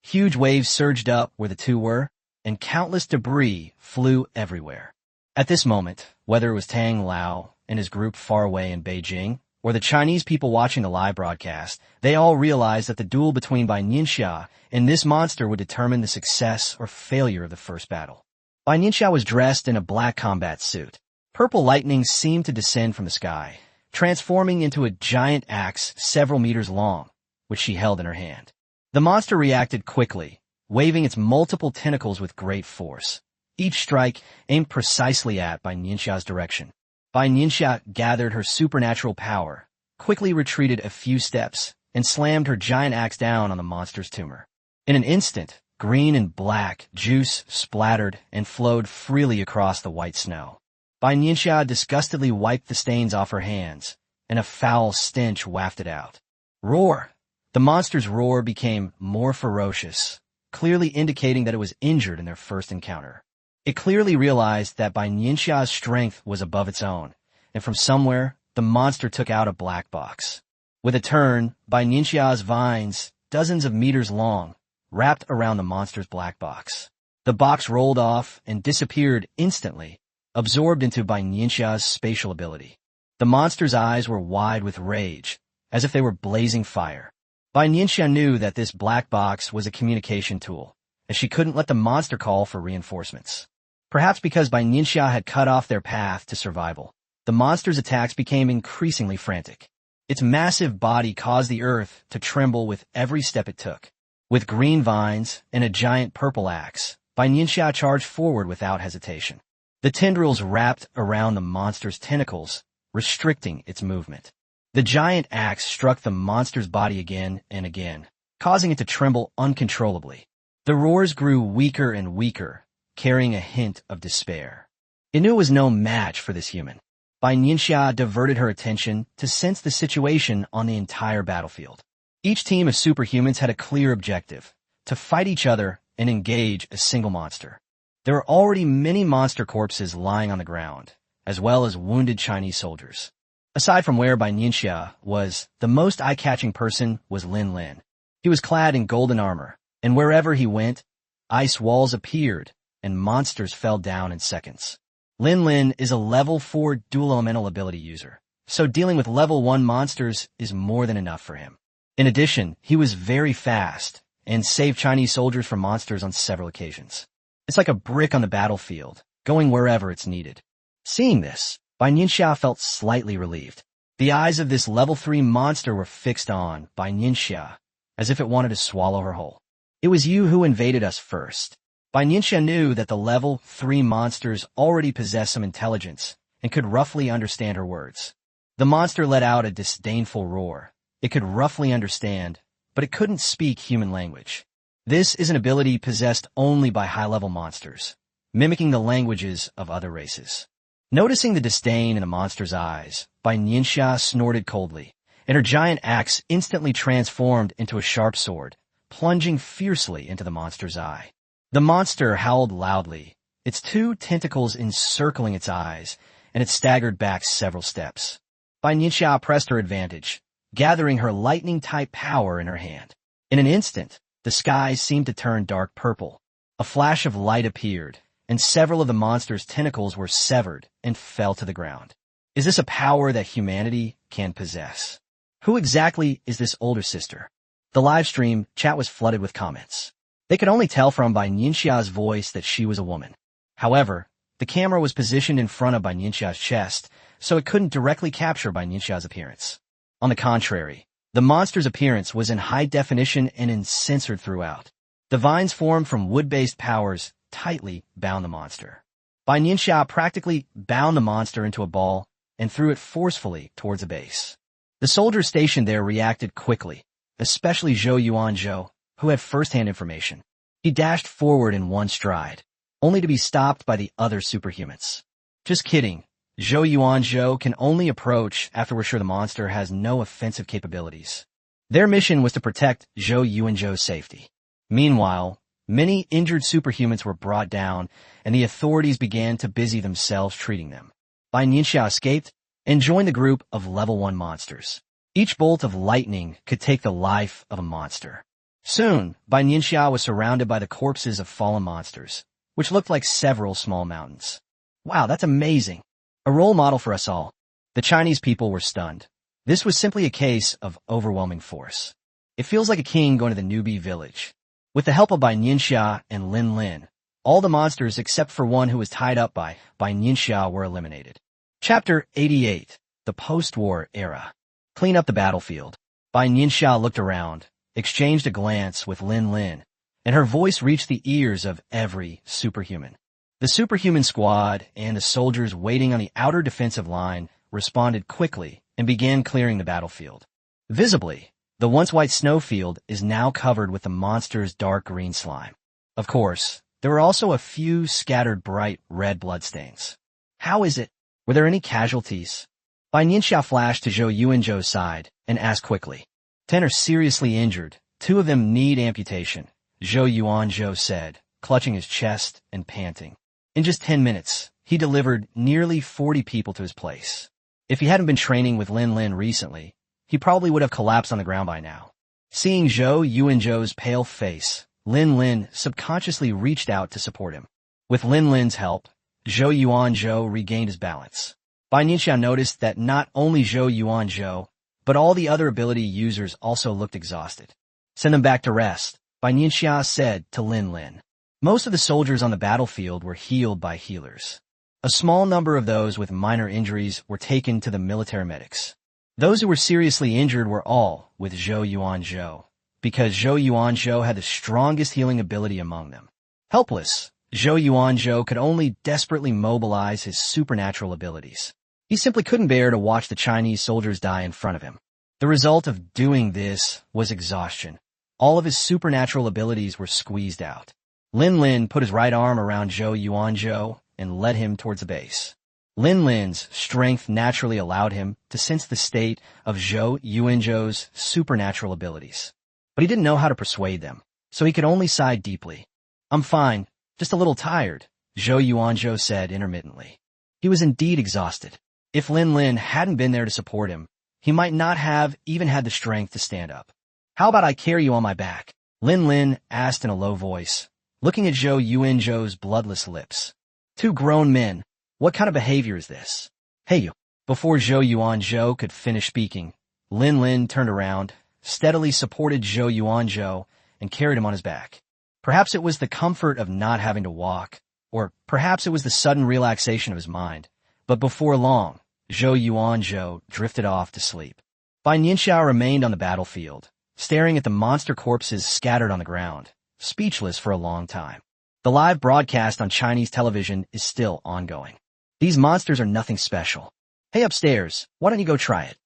Huge waves surged up where the two were, and countless debris flew everywhere. At this moment, whether it was Tang Lao and his group far away in Beijing, or the Chinese people watching the live broadcast, they all realized that the duel between Bai Nianxia and this monster would determine the success or failure of the first battle. Bai Nianxia was dressed in a black combat suit. Purple lightning seemed to descend from the sky, transforming into a giant axe several meters long, which she held in her hand. The monster reacted quickly, waving its multiple tentacles with great force. Each strike aimed precisely at Bai Nianxia's direction. Bai Nianxia gathered her supernatural power, quickly retreated a few steps, and slammed her giant axe down on the monster's tumor. In an instant, green and black juice splattered and flowed freely across the white snow. Bai Nianxia disgustedly wiped the stains off her hands, and a foul stench wafted out. Roar! The monster's roar became more ferocious, clearly indicating that it was injured in their first encounter. It clearly realized that Bai Nianxia's strength was above its own, and from somewhere, the monster took out a black box. With a turn, Bai Nianxia's vines, dozens of meters long, wrapped around the monster's black box. The box rolled off and disappeared instantly, absorbed into Bai Nianxia's spatial ability. The monster's eyes were wide with rage, as if they were blazing fire. Bai Nianxia knew that this black box was a communication tool, as she couldn't let the monster call for reinforcements. Perhaps because Bai Nianxia had cut off their path to survival, the monster's attacks became increasingly frantic. Its massive body caused the earth to tremble with every step it took. With green vines and a giant purple axe, Bai Nianxia charged forward without hesitation. The tendrils wrapped around the monster's tentacles, restricting its movement. The giant axe struck the monster's body again and again, causing it to tremble uncontrollably. The roars grew weaker and weaker, carrying a hint of despair. It knew it was no match for this human. Bai Nianxia diverted her attention to sense the situation on the entire battlefield. Each team of superhumans had a clear objective: to fight each other and engage a single monster. There were already many monster corpses lying on the ground, as well as wounded Chinese soldiers. Aside from where Bai Nianxia was, the most eye-catching person was Lin Lin. He was clad in golden armor, and wherever he went, ice walls appeared, and monsters fell down in seconds. Lin Lin is a level 4 dual elemental ability user, so dealing with level 1 monsters is more than enough for him. In addition, he was very fast and saved Chinese soldiers from monsters on several occasions. It's like a brick on the battlefield, going wherever it's needed. Seeing this, Bai Nianxia felt slightly relieved. The eyes of this level 3 monster were fixed on Bai Nianxia, as if it wanted to swallow her whole. It was you who invaded us first. Bai Nianxia knew that the level 3 monsters already possessed some intelligence and could roughly understand her words. The monster let out a disdainful roar. It could roughly understand, but it couldn't speak human language. This is an ability possessed only by high-level monsters, mimicking the languages of other races. Noticing the disdain in the monster's eyes, Bai Nianxia snorted coldly, and her giant axe instantly transformed into a sharp sword, plunging fiercely into the monster's eye. The monster howled loudly, its 2 tentacles encircling its eyes, and it staggered back several steps. Bai Nianxia pressed her advantage, gathering her lightning-type power in her hand. In an instant, the sky seemed to turn dark purple. A flash of light appeared, and several of the monster's tentacles were severed and fell to the ground. Is this a power that humanity can possess? Who exactly is this older sister? The live stream chat was flooded with comments. They could only tell from Bai Nianxia's voice that she was a woman. However, the camera was positioned in front of Bai Nianxia's chest, so it couldn't directly capture Bai Nianxia's appearance. On the contrary, the monster's appearance was in high definition and uncensored throughout. The vines formed from wood-based powers tightly bound the monster. Bai Nianxia practically bound the monster into a ball and threw it forcefully towards a base. The soldiers stationed there reacted quickly, especially Zhou Yuanzhou, who had first-hand information. He dashed forward in one stride, only to be stopped by the other superhumans. Just kidding. Zhou Yuanzhou can only approach after we're sure the monster has no offensive capabilities. Their mission was to protect Zhou Yuanzhou's safety. Meanwhile, many injured superhumans were brought down, and the authorities began to busy themselves treating them. Bai Nianxia escaped and joined the group of level 1 monsters. Each bolt of lightning could take the life of a monster. Soon, Bai Nianxia was surrounded by the corpses of fallen monsters, which looked like several small mountains. Wow, that's amazing. A role model for us all. The Chinese people were stunned. This was simply a case of overwhelming force. It feels like a king going to the newbie village. With the help of Bai Nianxia and Lin Lin, all the monsters except for one who was tied up by Bai Nianxia were eliminated. Chapter 88. The Post-War Era. Clean up the battlefield. Bai Nianxia looked around, exchanged a glance with Lin Lin, and her voice reached the ears of every superhuman. The superhuman squad and the soldiers waiting on the outer defensive line responded quickly and began clearing the battlefield. Visibly, the once white snowfield is now covered with the monster's dark green slime. Of course, there were also a few scattered bright red bloodstains. How is it? Were there any casualties? Bai Nianxia flashed to Zhou Yuanzhou's side and asked quickly. 10 are seriously injured. 2 of them need amputation, Zhou Yuanzhou said, clutching his chest and panting. In just 10 minutes, he delivered nearly 40 people to his place. If he hadn't been training with Lin Lin recently, he probably would have collapsed on the ground by now. Seeing Zhou Yuanzhou's pale face, Lin Lin subconsciously reached out to support him. With Lin Lin's help, Zhou Yuanzhou regained his balance. Bai Nianxia noticed that not only Zhou Yuanzhou, but all the other ability users also looked exhausted. Send them back to rest, Bai Nianxia said to Lin Lin. Most of the soldiers on the battlefield were healed by healers. A small number of those with minor injuries were taken to the military medics. Those who were seriously injured were all with Zhou Yuanzhou, because Zhou Yuanzhou had the strongest healing ability among them. Helpless, Zhou Yuanzhou could only desperately mobilize his supernatural abilities. He simply couldn't bear to watch the Chinese soldiers die in front of him. The result of doing this was exhaustion. All of his supernatural abilities were squeezed out. Lin Lin put his right arm around Zhou Yuanzhou and led him towards the base. Lin Lin's strength naturally allowed him to sense the state of Zhou Yuanzhou's supernatural abilities. But he didn't know how to persuade them, so he could only sigh deeply. "I'm fine, just a little tired," Zhou Yuanzhou said intermittently. He was indeed exhausted. If Lin Lin hadn't been there to support him, he might not have even had the strength to stand up. "How about I carry you on my back?" Lin Lin asked in a low voice, looking at Zhou Yuanzhou's bloodless lips. Two grown men. What kind of behavior is this? "Hey you." Before Zhou Yuanzhou could finish speaking, Lin Lin turned around, steadily supported Zhou Yuanzhou, and carried him on his back. Perhaps it was the comfort of not having to walk, or perhaps it was the sudden relaxation of his mind. But before long, Zhou Yuanzhou drifted off to sleep. Bai Nianxia remained on the battlefield, staring at the monster corpses scattered on the ground, speechless for a long time. The live broadcast on Chinese television is still ongoing. These monsters are nothing special. "Hey upstairs, why don't you go try it?"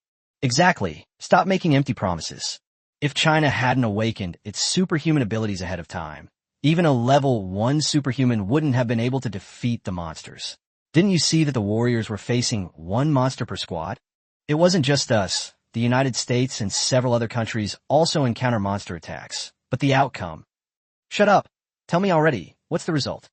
"Exactly, stop making empty promises." If China hadn't awakened its superhuman abilities ahead of time, even a level 1 superhuman wouldn't have been able to defeat the monsters. Didn't you see that the warriors were facing one monster per squad? It wasn't just us. The United States and several other countries also encounter monster attacks. But the outcome? Shut up. Tell me already. What's the result?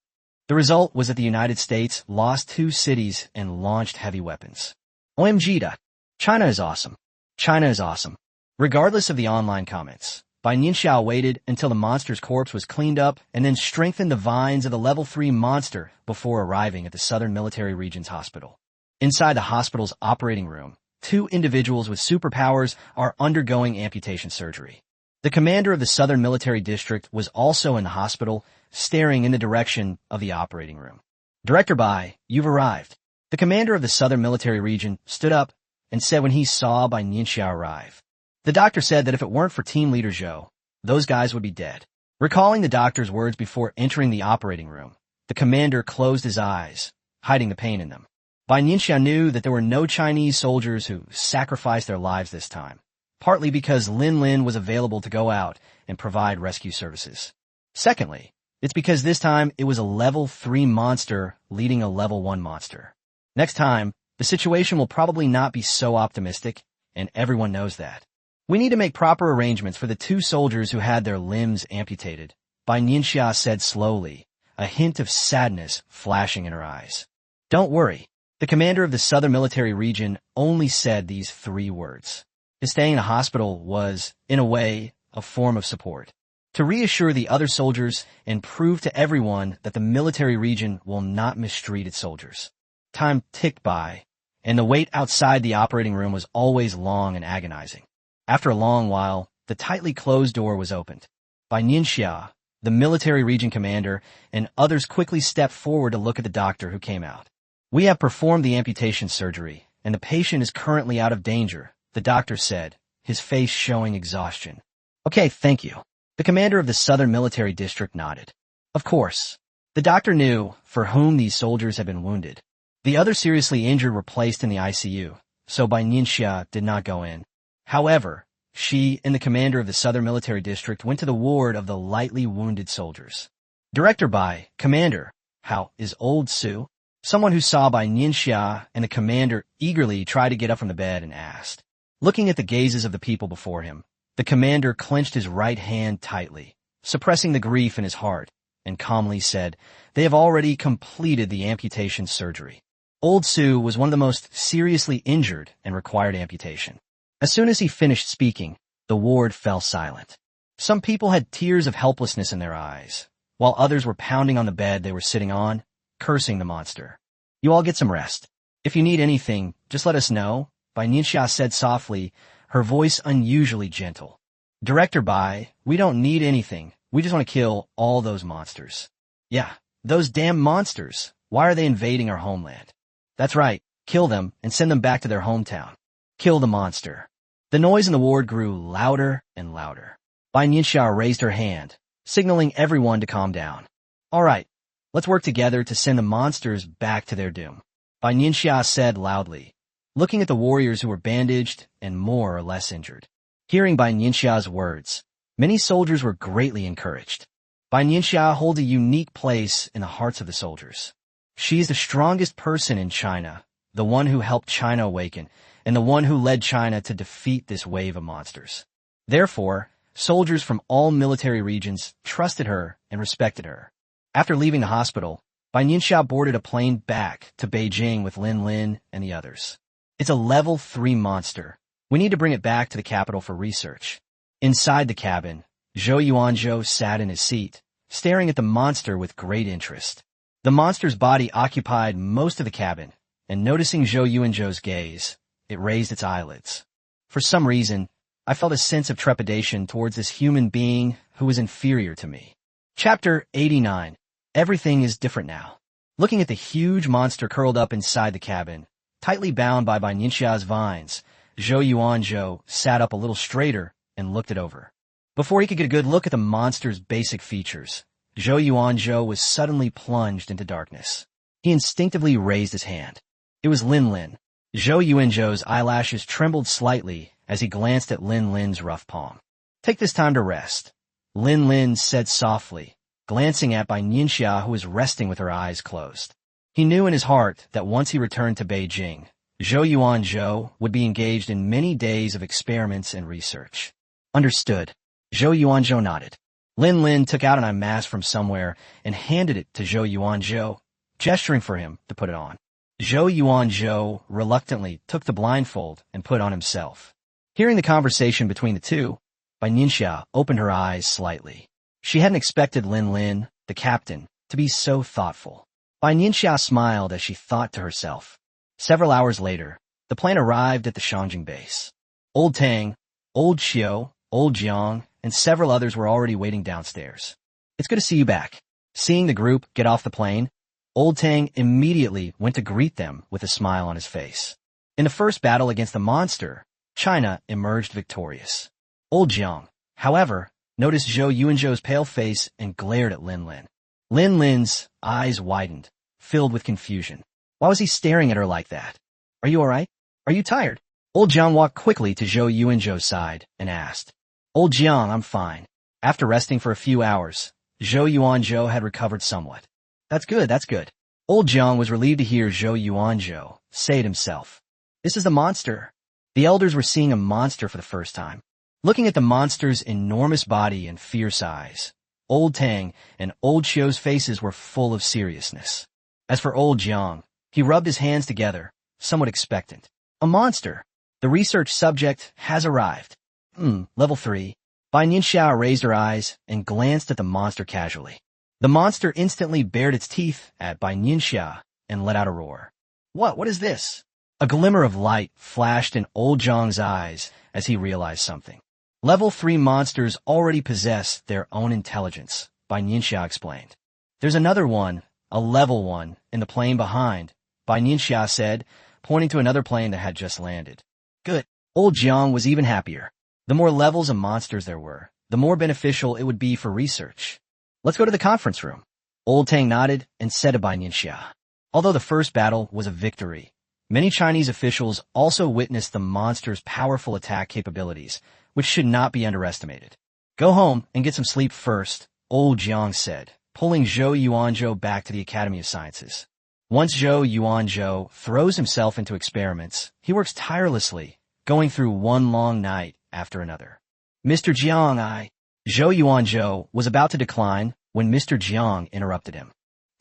The result was that the United States lost 2 cities and launched heavy weapons. OMG da. China is awesome. China is awesome. Regardless of the online comments, Bai Nianxia waited until the monster's corpse was cleaned up and then strengthened the vines of the level 3 monster before arriving at the Southern Military Region's hospital. Inside the hospital's operating room, 2 individuals with superpowers are undergoing amputation surgery. The commander of the Southern Military District was also in the hospital, staring in the direction of the operating room. "Director Bai, you've arrived." The commander of the Southern Military Region stood up and said when he saw Bai Nianxia arrive. The doctor said that if it weren't for team leader Zhou, those guys would be dead. Recalling the doctor's words before entering the operating room, the commander closed his eyes, hiding the pain in them. Bai Nianxia knew that there were no Chinese soldiers who sacrificed their lives this time, partly because Lin Lin was available to go out and provide rescue services. Secondly, it's because this time it was a level 3 monster leading a level 1 monster. Next time, the situation will probably not be so optimistic, and everyone knows that. "We need to make proper arrangements for the 2 soldiers who had their limbs amputated," Bai Nianxia said slowly, a hint of sadness flashing in her eyes. "Don't worry." The commander of the Southern Military Region only said these 3 words. His staying in a hospital was, in a way, a form of support. To reassure the other soldiers and prove to everyone that the military region will not mistreat its soldiers. Time ticked by, and the wait outside the operating room was always long and agonizing. After a long while, the tightly closed door was opened. Bai Nianxia, the military region commander, and others quickly stepped forward to look at the doctor who came out. "We have performed the amputation surgery, and the patient is currently out of danger," the doctor said, his face showing exhaustion. "Okay, thank you." The commander of the Southern Military District nodded. Of course. The doctor knew for whom these soldiers had been wounded. The other seriously injured were placed in the ICU, so Bai Nianxia did not go in. However, she and the commander of the Southern Military District went to the ward of the lightly wounded soldiers. "Director Bai, Commander, how is old Su?" Someone who saw Bai Nianxia and the commander eagerly tried to get up from the bed and asked. Looking at the gazes of the people before him, the commander clenched his right hand tightly, suppressing the grief in his heart, and calmly said, "They have already completed the amputation surgery." Old Su was one of the most seriously injured and required amputation. As soon as he finished speaking, the ward fell silent. Some people had tears of helplessness in their eyes, while others were pounding on the bed they were sitting on, cursing the monster. "You all get some rest. If you need anything, just let us know," Bai Nianxia said softly, her voice unusually gentle. "Director Bai, we don't need anything. We just want to kill all those monsters." Yeah, those damn monsters. Why are they invading our homeland? That's right, kill them and send them back to their hometown. Kill the monster. The noise in the ward grew louder and louder. Bai Nianxia raised her hand, signaling everyone to calm down. All right, let's work together to send the monsters back to their doom. Bai Nianxia said loudly, looking at the warriors who were bandaged and more or less injured. Hearing Bai Nianxia's words, many soldiers were greatly encouraged. Bai Nianxia holds a unique place in the hearts of the soldiers. She is the strongest person in China, the one who helped China awaken, and the one who led China to defeat this wave of monsters. Therefore, soldiers from all military regions trusted her and respected her. After leaving the hospital, Bai Nianxia boarded a plane back to Beijing with Lin Lin and the others. It's a level 3 monster. We need to bring it back to the capital for research. Inside the cabin, Zhou Yuanzhou sat in his seat, staring at the monster with great interest. The monster's body occupied most of the cabin, and noticing Zhou Yuanzhou's gaze, it raised its eyelids. For some reason, I felt a sense of trepidation towards this human being who was inferior to me. Chapter 89. Everything is different now. Looking at the huge monster curled up inside the cabin, tightly bound by Bai Nianxia's vines, Zhou Yuanzhou sat up a little straighter and looked it over. Before he could get a good look at the monster's basic features, Zhou Yuanzhou was suddenly plunged into darkness. He instinctively raised his hand. It was Lin Lin. Zhou Yuanzhou's eyelashes trembled slightly as he glanced at Lin Lin's rough palm. Take this time to rest, Lin Lin said softly, glancing at Bai Nianxia who was resting with her eyes closed. He knew in his heart that once he returned to Beijing, Zhou Yuanzhou would be engaged in many days of experiments and research. Understood. Zhou Yuanzhou nodded. Lin Lin took out an eye mask from somewhere and handed it to Zhou Yuanzhou, gesturing for him to put it on. Zhou Yuanzhou reluctantly took the blindfold and put on himself. Hearing the conversation between the two, Bai Nianxia opened her eyes slightly. She hadn't expected Lin Lin, the captain, to be so thoughtful. Bai Nianxia smiled as she thought to herself. Several hours later, the plane arrived at the Shangjing base. Old Tang, Old Xiao, Old Jiang, and several others were already waiting downstairs. It's good to see you back. Seeing the group get off the plane, Old Tang immediately went to greet them with a smile on his face. In the first battle against the monster, China emerged victorious. Old Jiang, however, noticed Zhou Yuanzhou's pale face and glared at Lin Lin. Lin Lin's eyes widened, filled with confusion. Why was he staring at her like that? Are you all right? Are you tired? Old Jiang walked quickly to Zhou Yuanzhou's side and asked. Old Jiang, I'm fine. After resting for a few hours, Zhou Yuanzhou had recovered somewhat. That's good, that's good. Old Jiang was relieved to hear Zhou Yuanzhou say it himself. This is the monster. The elders were seeing a monster for the first time. Looking at the monster's enormous body and fierce eyes, Old Tang and Old Xiu's faces were full of seriousness. As for Old Jiang, he rubbed his hands together, somewhat expectant. A monster. The research subject has arrived. Level 3. Bai Nianxia raised her eyes and glanced at the monster casually. The monster instantly bared its teeth at Bai Nianxia and let out a roar. What is this? A glimmer of light flashed in Old Jiang's eyes as he realized something. Level 3 monsters already possess their own intelligence, Bai Nianxia explained. There's another one, a level 1, in the plane behind, Bai Nianxia said, pointing to another plane that had just landed. Good. Old Jiang was even happier. The more levels of monsters there were, the more beneficial it would be for research. Let's go to the conference room. Old Tang nodded and said to Bai Nianxia. Although the first battle was a victory, many Chinese officials also witnessed the monster's powerful attack capabilities, which should not be underestimated. Go home and get some sleep first, Old Jiang said, pulling Zhou Yuanzhou back to the Academy of Sciences. Once Zhou Yuanzhou throws himself into experiments, he works tirelessly, going through one long night after another. Mr. Jiang, Zhou Yuanzhou was about to decline when Mr. Jiang interrupted him.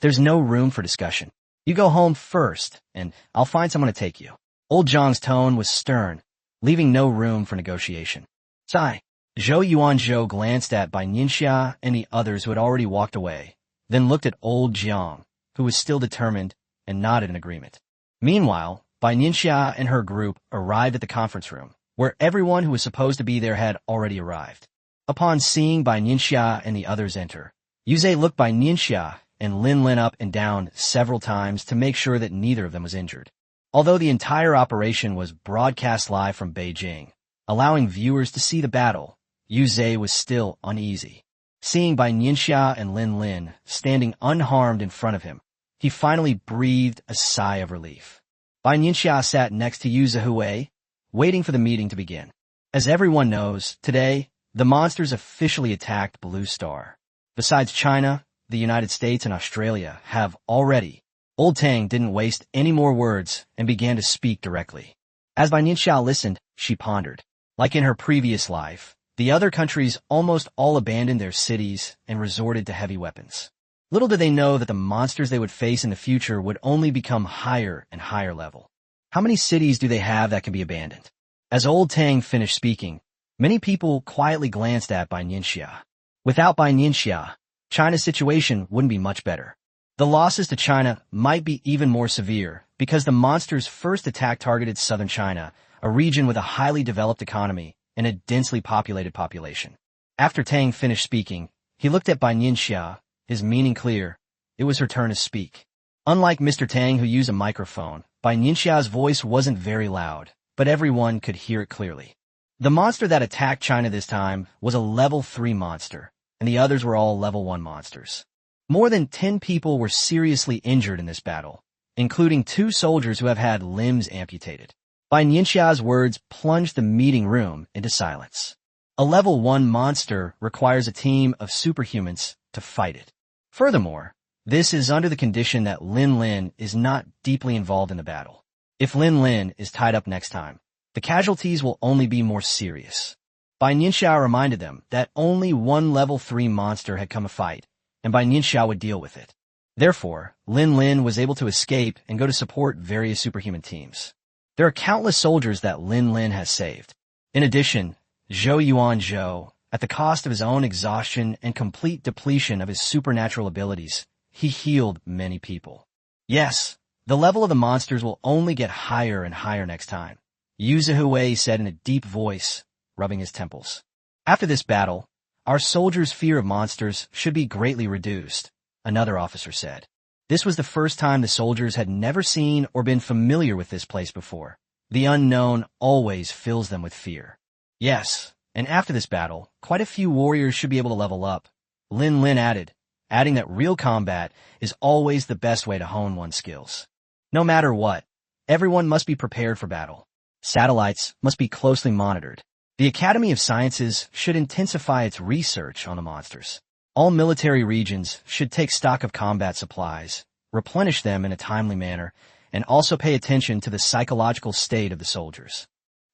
There's no room for discussion. You go home first, and I'll find someone to take you. Old Jiang's tone was stern, leaving no room for negotiation. Sigh. Zhou Yuanzhou glanced at Bai Nianxia and the others who had already walked away, then looked at Old Jiang, who was still determined, and nodded in agreement. Meanwhile, Bai Nianxia and her group arrived at the conference room, where everyone who was supposed to be there had already arrived. Upon seeing Bai Nianxia and the others enter, Yuzhe looked Bai Nianxia and Lin Lin up and down several times to make sure that neither of them was injured. Although the entire operation was broadcast live from Beijing, allowing viewers to see the battle, Yu Zhe was still uneasy. Seeing Bai Nianxia and Lin Lin standing unharmed in front of him, he finally breathed a sigh of relief. Bai Nianxia sat next to Yu Zhe, waiting for the meeting to begin. As everyone knows, today, the monsters officially attacked Blue Star. Besides China, the United States and Australia have already. Old Tang didn't waste any more words and began to speak directly. As Bai Nianxia listened, she pondered. Like in her previous life, the other countries almost all abandoned their cities and resorted to heavy weapons. Little did they know that the monsters they would face in the future would only become higher and higher level. How many cities do they have that can be abandoned? As Old Tang finished speaking, many people quietly glanced at Bai Nianxia. Without Bai Nianxia, China's situation wouldn't be much better. The losses to China might be even more severe because the monsters' first attack targeted southern China, a region with a highly developed economy and a densely populated population. After Tang finished speaking, he looked at Bai Nianxia, his meaning clear. It was her turn to speak. Unlike Mr. Tang, who used a microphone, Bai Nianxia's voice wasn't very loud, but everyone could hear it clearly. The monster that attacked China this time was a level 3 monster, and the others were all level 1 monsters. More than 10 people were seriously injured in this battle, including 2 soldiers who have had limbs amputated. Bai Nianxia's words plunged the meeting room into silence. A level 1 monster requires a team of superhumans to fight it. Furthermore, this is under the condition that Lin Lin is not deeply involved in the battle. If Lin Lin is tied up next time, the casualties will only be more serious. Bai Nianxia reminded them that only one level 3 monster had come to fight, and Bai Nianxia would deal with it. Therefore, Lin Lin was able to escape and go to support various superhuman teams. There are countless soldiers that Lin Lin has saved. In addition, Zhou Yuan Zhou, at the cost of his own exhaustion and complete depletion of his supernatural abilities, he healed many people. Yes, the level of the monsters will only get higher and higher next time, Yu Zhe said in a deep voice, rubbing his temples. After this battle, our soldiers' fear of monsters should be greatly reduced, another officer said. This was the first time the soldiers had never seen or been familiar with this place before. The unknown always fills them with fear. Yes, and after this battle, quite a few warriors should be able to level up, Lin Lin added, adding that real combat is always the best way to hone one's skills. No matter what, everyone must be prepared for battle. Satellites must be closely monitored. The Academy of Sciences should intensify its research on the monsters. All military regions should take stock of combat supplies, replenish them in a timely manner, and also pay attention to the psychological state of the soldiers.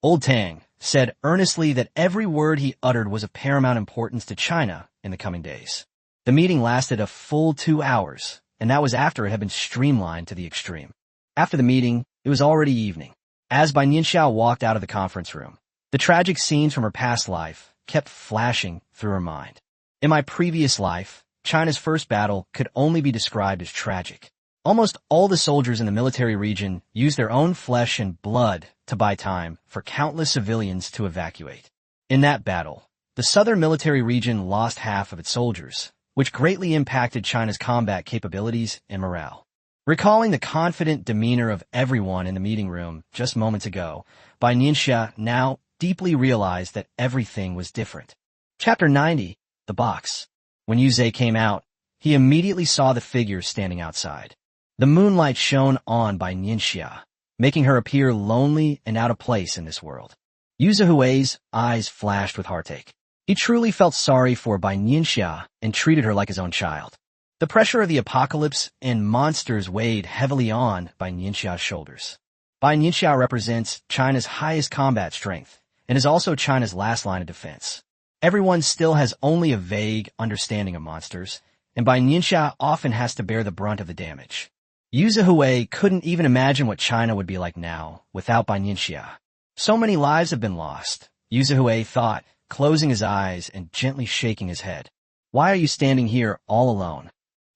Old Tang said earnestly that every word he uttered was of paramount importance to China in the coming days. The meeting lasted a full 2 hours, and that was after it had been streamlined to the extreme. After the meeting, it was already evening. As Bai Nianxia walked out of the conference room, the tragic scenes from her past life kept flashing through her mind. In my previous life, China's first battle could only be described as tragic. Almost all the soldiers in the military region used their own flesh and blood to buy time for countless civilians to evacuate. In that battle, the southern military region lost half of its soldiers, which greatly impacted China's combat capabilities and morale. Recalling the confident demeanor of everyone in the meeting room just moments ago, Bai Nianxia now deeply realized that everything was different. Chapter 90, The Box. When Yu Zhe came out, he immediately saw the figure standing outside. The moonlight shone on Bai Nianxia, making her appear lonely and out of place in this world. Yu Zhe's eyes flashed with heartache. He truly felt sorry for Bai Nianxia and treated her like his own child. The pressure of the apocalypse and monsters weighed heavily on Bai Nianxia's shoulders. Bai Nianxia represents China's highest combat strength and is also China's last line of defense. Everyone still has only a vague understanding of monsters, and Bai Nianxia often has to bear the brunt of the damage. Yu Zhe couldn't even imagine what China would be like now without Bai Nianxia. So many lives have been lost, Yu Zhe thought, closing his eyes and gently shaking his head. Why are you standing here all alone?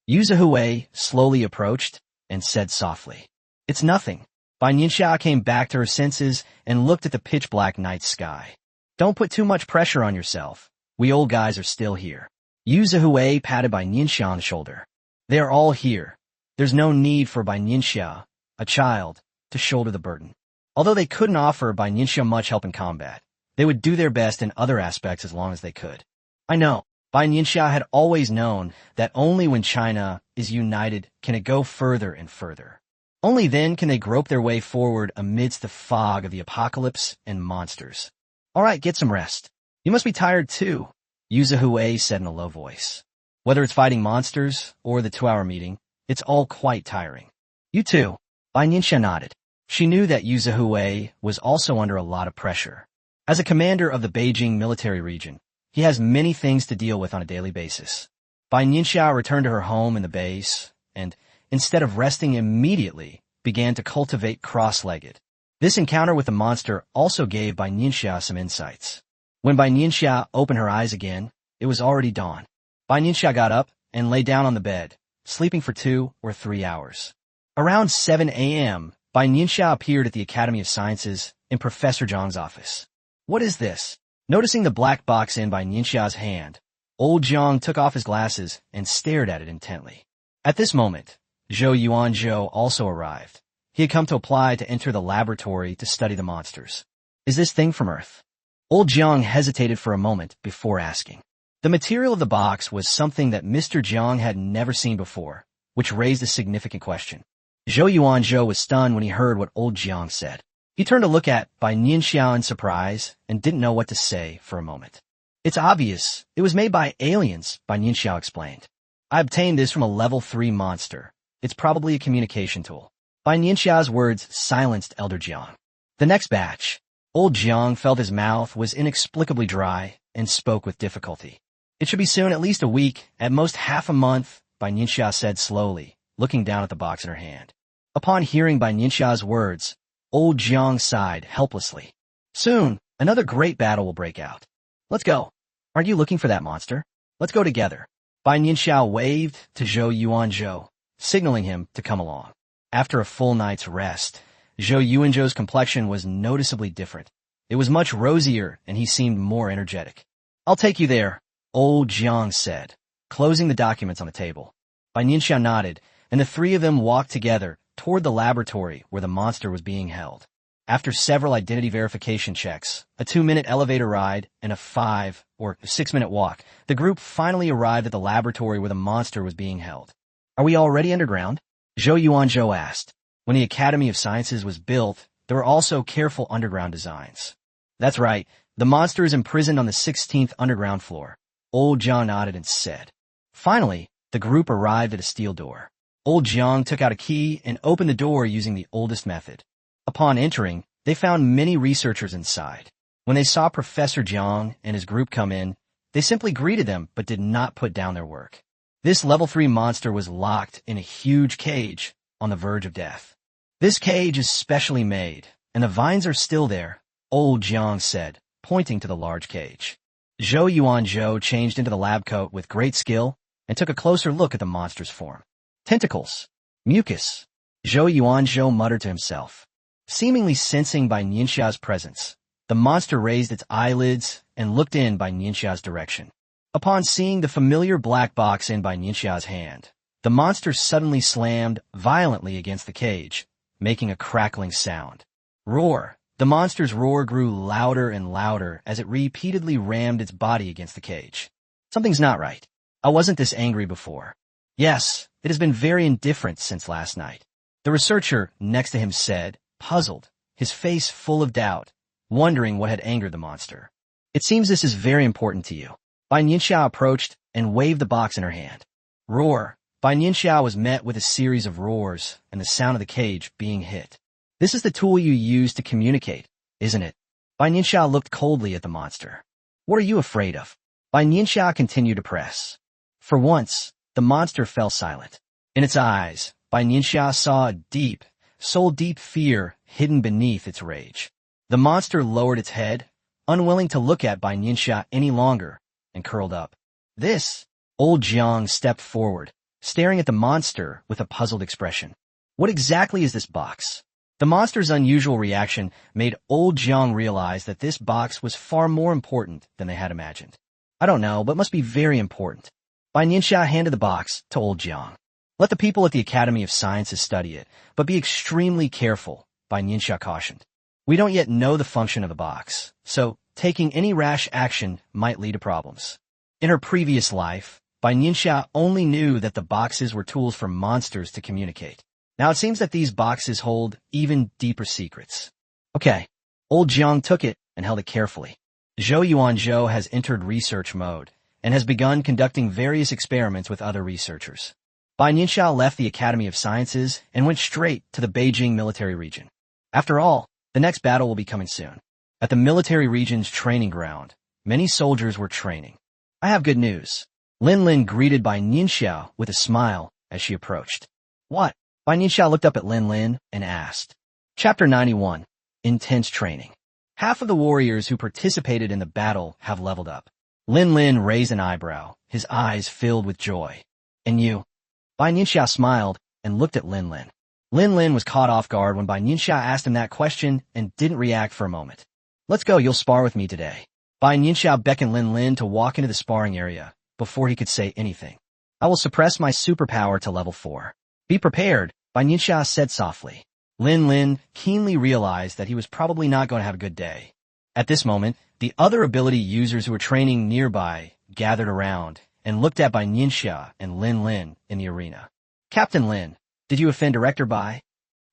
Yu Zhe slowly approached and said softly, It's nothing. Bai Nianxia came back to her senses and looked at the pitch-black night sky. Don't put too much pressure on yourself. We old guys are still here. Yu Zhe patted Bai Nianxia on the shoulder. They are all here. There's no need for Bai Nianxia, a child, to shoulder the burden. Although they couldn't offer Bai Nianxia much help in combat, they would do their best in other aspects as long as they could. I know, Bai Nianxia had always known that only when China is united can it go further and further. Only then can they grope their way forward amidst the fog of the apocalypse and monsters. All right, get some rest. You must be tired too, Yu Hui said in a low voice. Whether it's fighting monsters or the 2-hour meeting, it's all quite tiring. You too, Bai Nianxia nodded. She knew that Yu Hui was also under a lot of pressure. As a commander of the Beijing military region, he has many things to deal with on a daily basis. Bai Nianxia returned to her home in the base, and, instead of resting immediately, began to cultivate cross-legged. This encounter with the monster also gave Bai Nianxia some insights. When Bai Nianxia opened her eyes again, it was already dawn. Bai Nianxia got up and lay down on the bed, sleeping for 2 or 3 hours. Around 7 a.m., Bai Nianxia appeared at the Academy of Sciences in Professor Zhang's office. What is this? Noticing the black box in Bai Nianxia's hand, old Zhang took off his glasses and stared at it intently. At this moment, Zhou Yuanzhou also arrived. He had come to apply to enter the laboratory to study the monsters. Is this thing from Earth? Old Zhang hesitated for a moment before asking. The material of the box was something that Mr. Zhang had never seen before, which raised a significant question. Zhou Yuanzhou was stunned when he heard what old Zhang said. He turned to look at Bai Nianxia in surprise and didn't know what to say for a moment. It's obvious. It was made by aliens, Bai Nianxia explained. I obtained this from a level 3 monster. It's probably a communication tool. Bai Nianxia's words silenced Elder Jiang. The next batch. Old Jiang felt his mouth was inexplicably dry and spoke with difficulty. It should be soon, at least a week, at most half a month, Bai Nianxia said slowly, looking down at the box in her hand. Upon hearing Bai Nianxia's words, old Jiang sighed helplessly. Soon, another great battle will break out. Let's go. Aren't you looking for that monster? Let's go together. Bai Nianxia waved to Zhou Yuanzhou, signaling him to come along. After a full night's rest, Zhou Yuanzhou's complexion was noticeably different. It was much rosier, and he seemed more energetic. I'll take you there, old Jiang said, closing the documents on the table. Bai Nianxia nodded, and the 3 of them walked together toward the laboratory where the monster was being held. After several identity verification checks, a 2-minute elevator ride, and a 5 or 6-minute walk, the group finally arrived at the laboratory where the monster was being held. Are we already underground? Zhou Yuanzhou asked. When the Academy of Sciences was built, there were also careful underground designs. That's right, the monster is imprisoned on the 16th underground floor. Old Jiang nodded and said. Finally, the group arrived at a steel door. Old Jiang took out a key and opened the door using the oldest method. Upon entering, they found many researchers inside. When they saw Professor Jiang and his group come in, they simply greeted them but did not put down their work. This level 3 monster was locked in a huge cage on the verge of death. This cage is specially made, and the vines are still there, old Jiang said, pointing to the large cage. Zhou Yuanzhou changed into the lab coat with great skill and took a closer look at the monster's form. Tentacles. Mucus. Zhou Yuanzhou muttered to himself. Seemingly sensing Bai Nianxia's presence, the monster raised its eyelids and looked in Bai Nianxia's direction. Upon seeing the familiar black box in Bai Nianxia's hand, the monster suddenly slammed violently against the cage, making a crackling sound. Roar. The monster's roar grew louder and louder as it repeatedly rammed its body against the cage. Something's not right. I wasn't this angry before. Yes, it has been very indifferent since last night. The researcher next to him said, puzzled, his face full of doubt, wondering what had angered the monster. It seems this is very important to you. Bai Nianxia approached and waved the box in her hand. Roar. Bai Nianxia was met with a series of roars and the sound of the cage being hit. This is the tool you use to communicate, isn't it? Bai Nianxia looked coldly at the monster. What are you afraid of? Bai Nianxia continued to press. For once, the monster fell silent. In its eyes, Bai Nianxia saw a deep, soul-deep fear hidden beneath its rage. The monster lowered its head, unwilling to look at Bai Nianxia any longer, and curled up. This, old Jiang stepped forward, staring at the monster with a puzzled expression. What exactly is this box? The monster's unusual reaction made old Jiang realize that this box was far more important than they had imagined. I don't know, but must be very important. Bai Nianxia handed the box to old Jiang. Let the people at the Academy of Sciences study it, but be extremely careful, Bai Nianxia cautioned. We don't yet know the function of the box, so taking any rash action might lead to problems. In her previous life, Bai Nianxia only knew that the boxes were tools for monsters to communicate. Now it seems that these boxes hold even deeper secrets. Okay. Old Jiang took it and held it carefully. Zhou Yuanzhou has entered research mode and has begun conducting various experiments with other researchers. Bai Nianxia left the Academy of Sciences and went straight to the Beijing military region. After all, the next battle will be coming soon. At the military region's training ground, many soldiers were training. I have good news. Lin Lin greeted Bai Nianxia with a smile as she approached. What? Bai Nianxia looked up at Lin Lin and asked. Chapter 91. Intense Training. Half of the warriors who participated in the battle have leveled up. Lin Lin raised an eyebrow, his eyes filled with joy. And you? Bai Nianxia smiled and looked at Lin Lin. Lin Lin was caught off guard when Bai Nianxia asked him that question and didn't react for a moment. Let's go, you'll spar with me today. Bai Nianxia beckoned Lin Lin to walk into the sparring area before he could say anything. I will suppress my superpower to level 4. Be prepared, Bai Nianxia said softly. Lin Lin keenly realized that he was probably not going to have a good day. At this moment, the other ability users who were training nearby gathered around and looked at Bai Nianxia and Lin Lin in the arena. Captain Lin, did you offend Director Bai?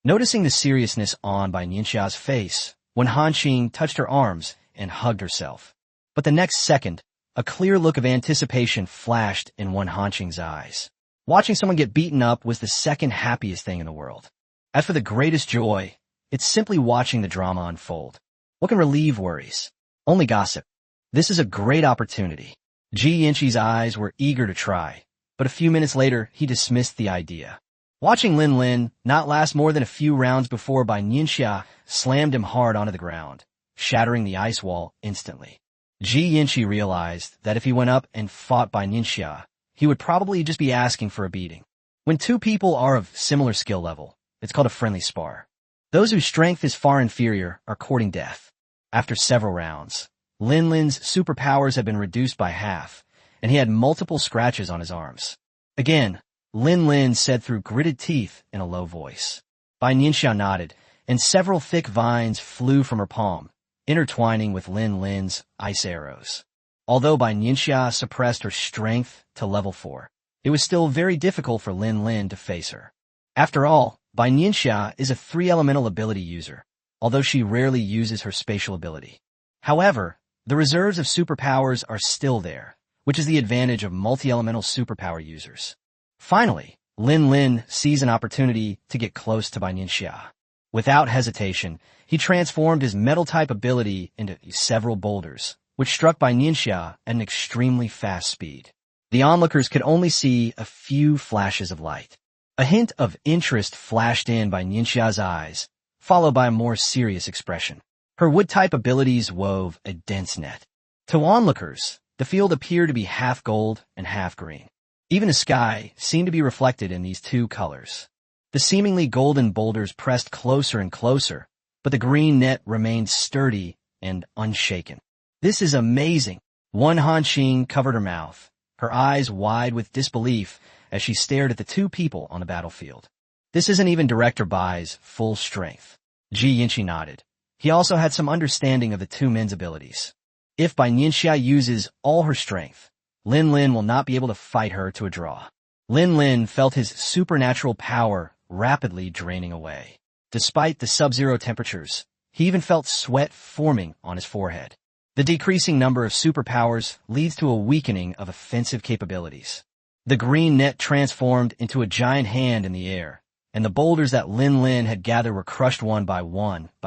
Noticing the seriousness on Bai Nianxia's face, Wen Hanqing touched her arms and hugged herself. But the next second, a clear look of anticipation flashed in Wen Hanqing's eyes. Watching someone get beaten up was the second happiest thing in the world. As for the greatest joy, it's simply watching the drama unfold. What can relieve worries? Only gossip. This is a great opportunity. Ji Yanqi's eyes were eager to try, but a few minutes later he dismissed the idea. Watching Lin Lin not last more than a few rounds before Bai Nianxia slammed him hard onto the ground, shattering the ice wall instantly. Ji Yanqi realized that if he went up and fought Bai Nianxia, he would probably just be asking for a beating. When two people are of similar skill level, it's called a friendly spar. Those whose strength is far inferior are courting death. After several rounds, Lin Lin's superpowers had been reduced by half, and he had multiple scratches on his arms. Again, Lin Lin said through gritted teeth in a low voice. Bai Nianxia nodded, and several thick vines flew from her palm, intertwining with Lin Lin's ice arrows. Although Bai Nianxia suppressed her strength to level 4, it was still very difficult for Lin Lin to face her. After all, Bai Nianxia is a 3-elemental ability user, although she rarely uses her spatial ability. However, the reserves of superpowers are still there, which is the advantage of multi-elemental superpower users. Finally, Lin Lin sees an opportunity to get close to Bai Nianxia. Without hesitation, he transformed his metal-type ability into several boulders, which struck Bai Nianxia at an extremely fast speed. The onlookers could only see a few flashes of light. A hint of interest flashed in Bai Nianxia's eyes, followed by a more serious expression. Her wood-type abilities wove a dense net. To onlookers, the field appeared to be half gold and half green. Even the sky seemed to be reflected in these two colors. The seemingly golden boulders pressed closer and closer, but the green net remained sturdy and unshaken. This is amazing. Wen Hanqing covered her mouth, her eyes wide with disbelief as she stared at the two people on the battlefield. This isn't even Director Bai's full strength. Ji Yanqi nodded. He also had some understanding of the two men's abilities. If Bai Nianxia uses all her strength, Lin Lin will not be able to fight her to a draw. Lin Lin felt his supernatural power rapidly draining away. Despite the sub-zero temperatures, he even felt sweat forming on his forehead. The decreasing number of superpowers leads to a weakening of offensive capabilities. The green net transformed into a giant hand in the air, and the boulders that Lin Lin had gathered were crushed one by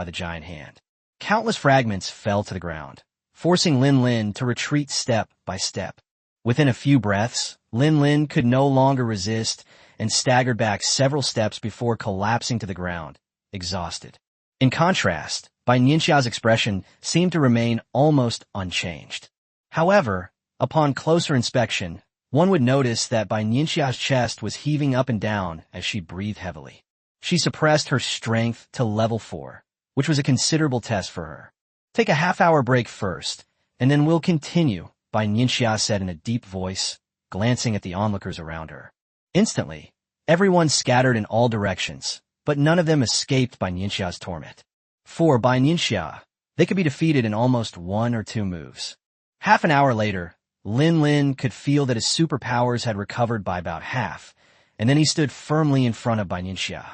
the giant hand. Countless fragments fell to the ground, forcing Lin Lin to retreat step by step. Within a few breaths, Lin Lin could no longer resist and staggered back several steps before collapsing to the ground, exhausted. In contrast, Bai Nianxia's expression seemed to remain almost unchanged. However, upon closer inspection, one would notice that Bai Nianxia's chest was heaving up and down as she breathed heavily. She suppressed her strength to level 4, which was a considerable test for her. Take a half-hour break first, and then we'll continue, Bai Nianxia said in a deep voice, glancing at the onlookers around her. Instantly, Everyone scattered in all directions, but none of them escaped Bai Nianxia's torment. For Bai Nianxia, they could be defeated in almost 1 or 2 moves. Half an hour later, Lin Lin could feel that his superpowers had recovered by about half, and then he stood firmly in front of Bai Nianxia.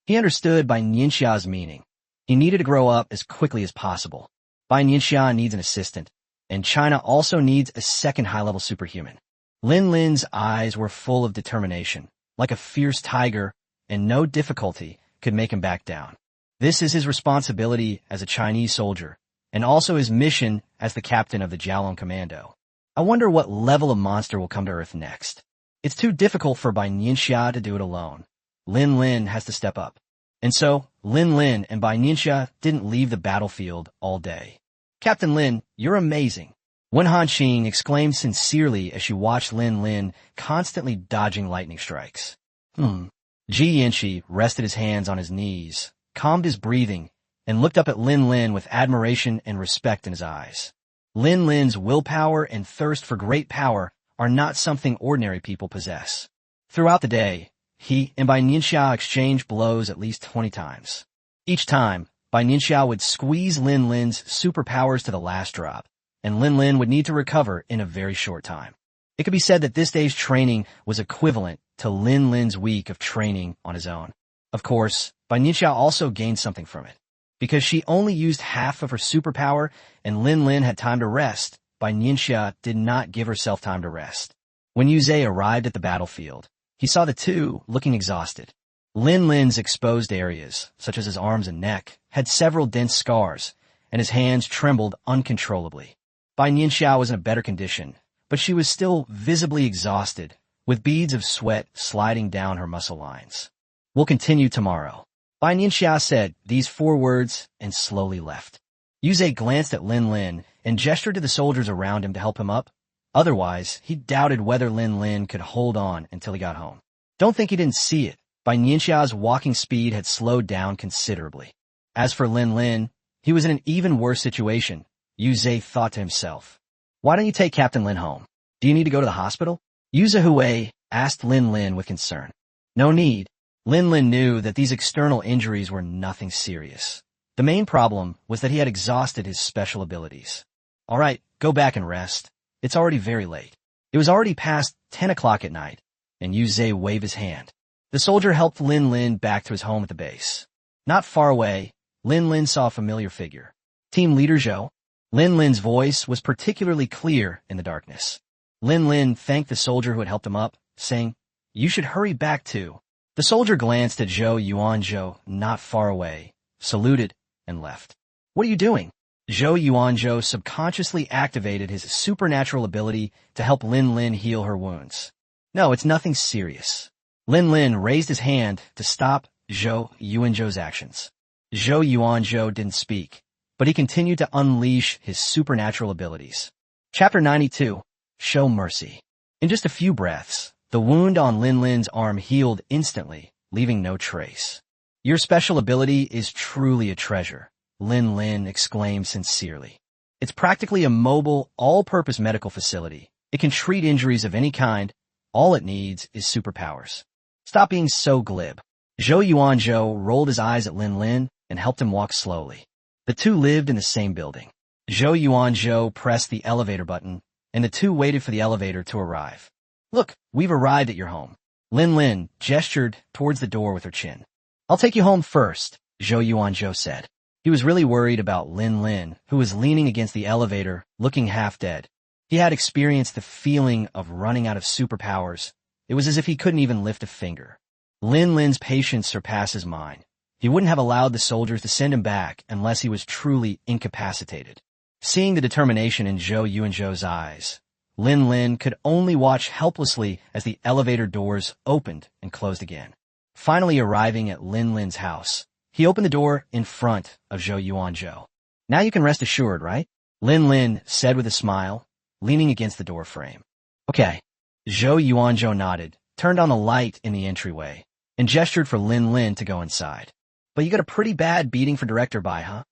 He understood Bai Nianxia's meaning. He needed to grow up as quickly as possible. Bai Nianxia needs an assistant, and China also needs a second high-level superhuman. Lin Lin's eyes were full of determination, like a fierce tiger, and no difficulty could make him back down. This is his responsibility as a Chinese soldier, and also his mission as the captain of the Jiaolong Commando. I wonder what level of monster will come to Earth next. It's too difficult for Bai Nianxia to do it alone. Lin Lin has to step up. And so, Lin Lin and Bai Nianxia didn't leave the battlefield all day. Captain Lin, you're amazing. Wen Hanqing exclaimed sincerely as she watched Lin Lin constantly dodging lightning strikes. Ji Yanqi rested his hands on his knees, calmed his breathing, and looked up at Lin Lin with admiration and respect in his eyes. Lin Lin's willpower and thirst for great power are not something ordinary people possess. Throughout the day, he and Bai Nianxia exchanged blows at least 20 times. Each time, Bai Nianxia would squeeze Lin Lin's superpowers to the last drop, and Lin Lin would need to recover in a very short time. It could be said that this day's training was equivalent to Lin Lin's week of training on his own. Of course, Bai Nianxia also gained something from it. Because she only used half of her superpower and Lin Lin had time to rest, Bai Nianxia did not give herself time to rest. When Yu Zhe arrived at the battlefield, he saw the two looking exhausted. Lin Lin's exposed areas, such as his arms and neck, had several dense scars, and his hands trembled uncontrollably. Bai Nianxia was in a better condition, but she was still visibly exhausted, with beads of sweat sliding down her muscle lines. We'll continue tomorrow. Bai Nianxia said these 4 words and slowly left. Yu Zhe glanced at Lin Lin and gestured to the soldiers around him to help him up. Otherwise, he doubted whether Lin Lin could hold on until he got home. Don't think he didn't see it. Bai Nianxia's walking speed had slowed down considerably. As for Lin Lin, he was in an even worse situation, Yu Zhe thought to himself. Why don't you take Captain Lin home? Do you need to go to the hospital? Yu Zhe asked Lin Lin with concern. No need. Lin Lin knew that these external injuries were nothing serious. The main problem was that he had exhausted his special abilities. All right, go back and rest. It's already very late. It was already past 10 o'clock at night, and Yu Zhe waved his hand. The soldier helped Lin Lin back to his home at the base. Not far away, Lin Lin saw a familiar figure. Team Leader Zhou. Lin Lin's voice was particularly clear in the darkness. Lin Lin thanked the soldier who had helped him up, saying, "You should hurry back too." The soldier glanced at Zhou Yuanzhou not far away, saluted, and left. What are you doing? Zhou Yuanzhou subconsciously activated his supernatural ability to help Lin Lin heal her wounds. No, it's nothing serious. Lin Lin raised his hand to stop Zhou Yuanzhou's actions. Zhou Yuanzhou didn't speak, but he continued to unleash his supernatural abilities. Chapter 92, Show Mercy. In just a few breaths, the wound on Lin Lin's arm healed instantly, leaving no trace. Your special ability is truly a treasure, Lin Lin exclaimed sincerely. It's practically a mobile, all-purpose medical facility. It can treat injuries of any kind. All it needs is superpowers. Stop being so glib. Zhou Yuanzhou rolled his eyes at Lin Lin and helped him walk slowly. The two lived in the same building. Zhou Yuanzhou pressed the elevator button, and the two waited for the elevator to arrive. Look, we've arrived at your home. Lin Lin gestured towards the door with her chin. I'll take you home first, Zhou Yuanzhou said. He was really worried about Lin Lin, who was leaning against the elevator, looking half dead. He had experienced the feeling of running out of superpowers. It was as if he couldn't even lift a finger. Lin Lin's patience surpasses mine. He wouldn't have allowed the soldiers to send him back unless he was truly incapacitated. Seeing the determination in Zhou Yuanzhou's eyes, Lin Lin could only watch helplessly as the elevator doors opened and closed again. Finally arriving at Lin Lin's house, he opened the door in front of Zhou Yuanzhou. Now you can rest assured, right? Lin Lin said with a smile, leaning against the door frame. Okay. Zhou Yuanzhou nodded, turned on the light in the entryway, and gestured for Lin Lin to go inside. But you got a pretty bad beating for Director Bai, huh?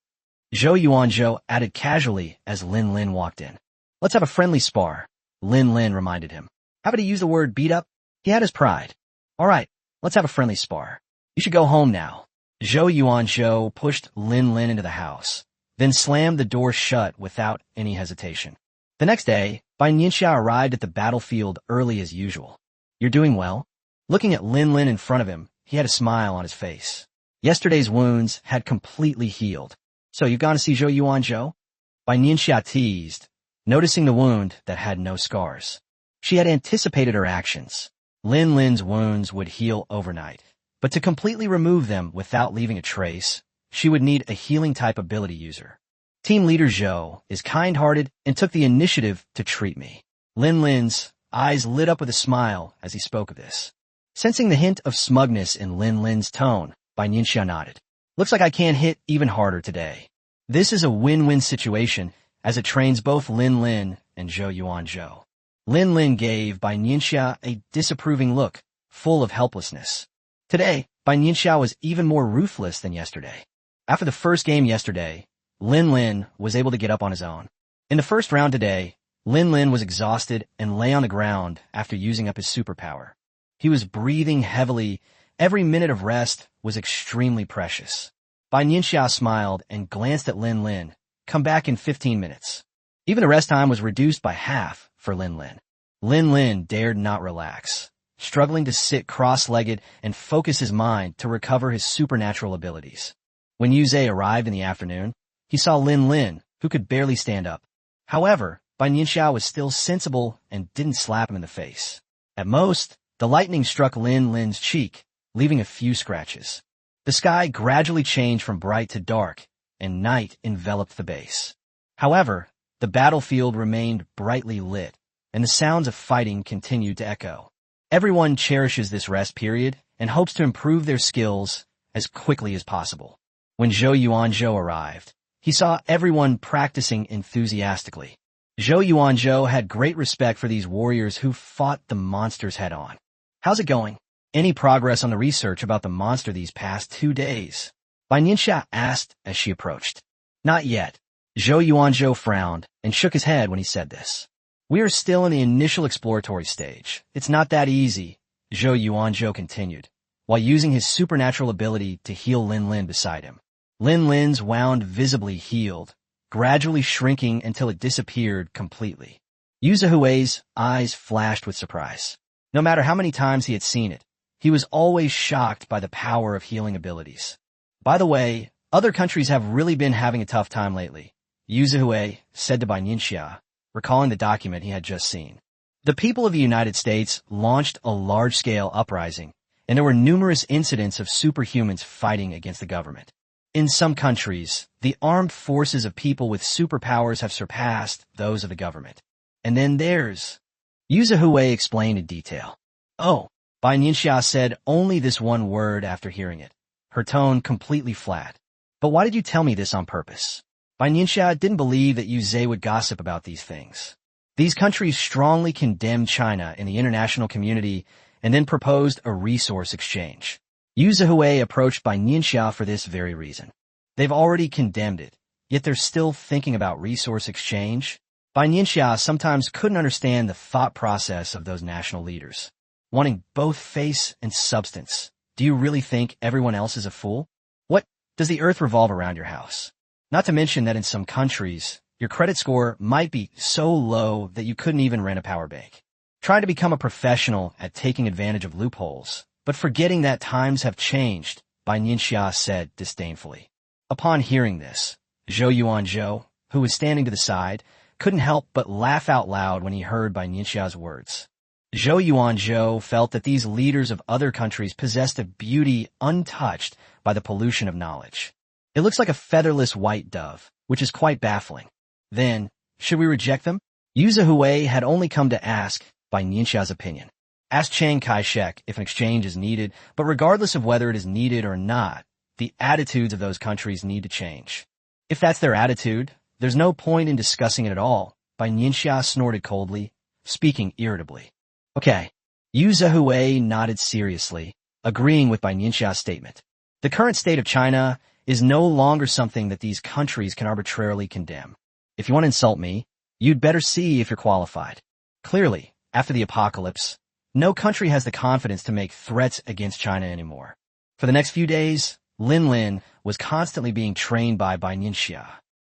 Zhou Yuanzhou added casually as Lin Lin walked in. Let's have a friendly spar, Lin Lin reminded him. How about he use the word beat up? He had his pride. All right, Let's have a friendly spar. You should go home now. Zhou Yuanzhou pushed Lin Lin into the house, then slammed the door shut without any hesitation. The next day, Bai Nianxia arrived at the battlefield early as usual. You're doing well? Looking at Lin Lin in front of him, he had a smile on his face. Yesterday's wounds had completely healed. So you've gone to see Zhou Yuanzhou? Bai Nianxia teased, noticing the wound that had no scars. She had anticipated her actions. Lin Lin's wounds would heal overnight, but to completely remove them without leaving a trace, she would need a healing type ability user. Team leader Zhou is kind-hearted and took the initiative to treat me. Lin Lin's eyes lit up with a smile as he spoke of this. Sensing the hint of smugness in Lin Lin's tone, Bai Nianxia nodded. Looks like I can hit even harder today. This is a win-win situation as it trains both Lin Lin and Zhou Yuanzhou. Lin Lin gave Bai Nianxia a disapproving look, full of helplessness. Today, Bai Nianxia was even more ruthless than yesterday. After the first game yesterday, Lin Lin was able to get up on his own. In the first round today, Lin Lin was exhausted and lay on the ground after using up his superpower. He was breathing heavily. Every minute of rest was extremely precious. Bai Nianxia smiled and glanced at Lin Lin. Come back in 15 minutes. Even the rest time was reduced by half for Lin Lin. Lin Lin dared not relax, struggling to sit cross-legged and focus his mind to recover his supernatural abilities. When Yuze arrived in the afternoon, he saw Lin Lin, who could barely stand up. However, Bai Nianxia was still sensible and didn't slap him in the face. At most, the lightning struck Lin Lin's cheek, leaving a few scratches. The sky gradually changed from bright to dark, and night enveloped the base. However, the battlefield remained brightly lit, and the sounds of fighting continued to echo. Everyone cherishes this rest period and hopes to improve their skills as quickly as possible. When Zhou Yuanzhou arrived, he saw everyone practicing enthusiastically. Zhou Yuanzhou had great respect for these warriors who fought the monsters head-on. How's it going? Any progress on the research about the monster these past 2 days? Bai Nianxia asked as she approached. Not yet. Zhou Yuanzhou frowned and shook his head when he said this. We are still in the initial exploratory stage. It's not that easy, Zhou Yuanzhou continued, while using his supernatural ability to heal Lin Lin beside him. Lin Lin's wound visibly healed, gradually shrinking until it disappeared completely. Yu Zihui's eyes flashed with surprise. No matter how many times he had seen it, he was always shocked by the power of healing abilities. By the way, other countries have really been having a tough time lately, Yu Zihui said to Bai Nianxia, recalling the document he had just seen. The people of the United States launched a large-scale uprising, and there were numerous incidents of superhumans fighting against the government. In some countries, the armed forces of people with superpowers have surpassed those of the government. And then there's... Yu Zihui explained in detail. Oh, Bai Nianxia said only this one word after hearing it, her tone completely flat. But why did you tell me this on purpose? Bai Nianxia didn't believe that Yu Zhe would gossip about these things. These countries strongly condemned China in the international community and then proposed a resource exchange. Yu Zihui approached Bai Nianxia for this very reason. They've already condemned it, yet they're still thinking about resource exchange. Bai Nianxia sometimes couldn't understand the thought process of those national leaders. Wanting both face and substance. Do you really think everyone else is a fool? What? Does the earth revolve around your house? Not to mention that in some countries, your credit score might be so low that you couldn't even rent a power bank. Trying to become a professional at taking advantage of loopholes, but forgetting that times have changed, Bai Nianxia said disdainfully. Upon hearing this, Zhou Yuanzhou, who was standing to the side, couldn't help but laugh out loud when he heard Bai Nianxia's words. Zhou Yuanzhou felt that these leaders of other countries possessed a beauty untouched by the pollution of knowledge. It looks like a featherless white dove, which is quite baffling. Then, should we reject them? Yu Zihui had only come to ask Bai Nianxia's opinion. Ask Chiang Kai-shek if an exchange is needed, but regardless of whether it is needed or not, the attitudes of those countries need to change. If that's their attitude, there's no point in discussing it at all, Bai Nianxia snorted coldly, speaking irritably. Okay. Yu Zihui nodded seriously, agreeing with Bai Nianxia's statement. The current state of China is no longer something that these countries can arbitrarily condemn. If you want to insult me, you'd better see if you're qualified. Clearly, after the apocalypse, No country has the confidence to make threats against China anymore. For the next few days, Lin Lin was constantly being trained by Bai Nianxia.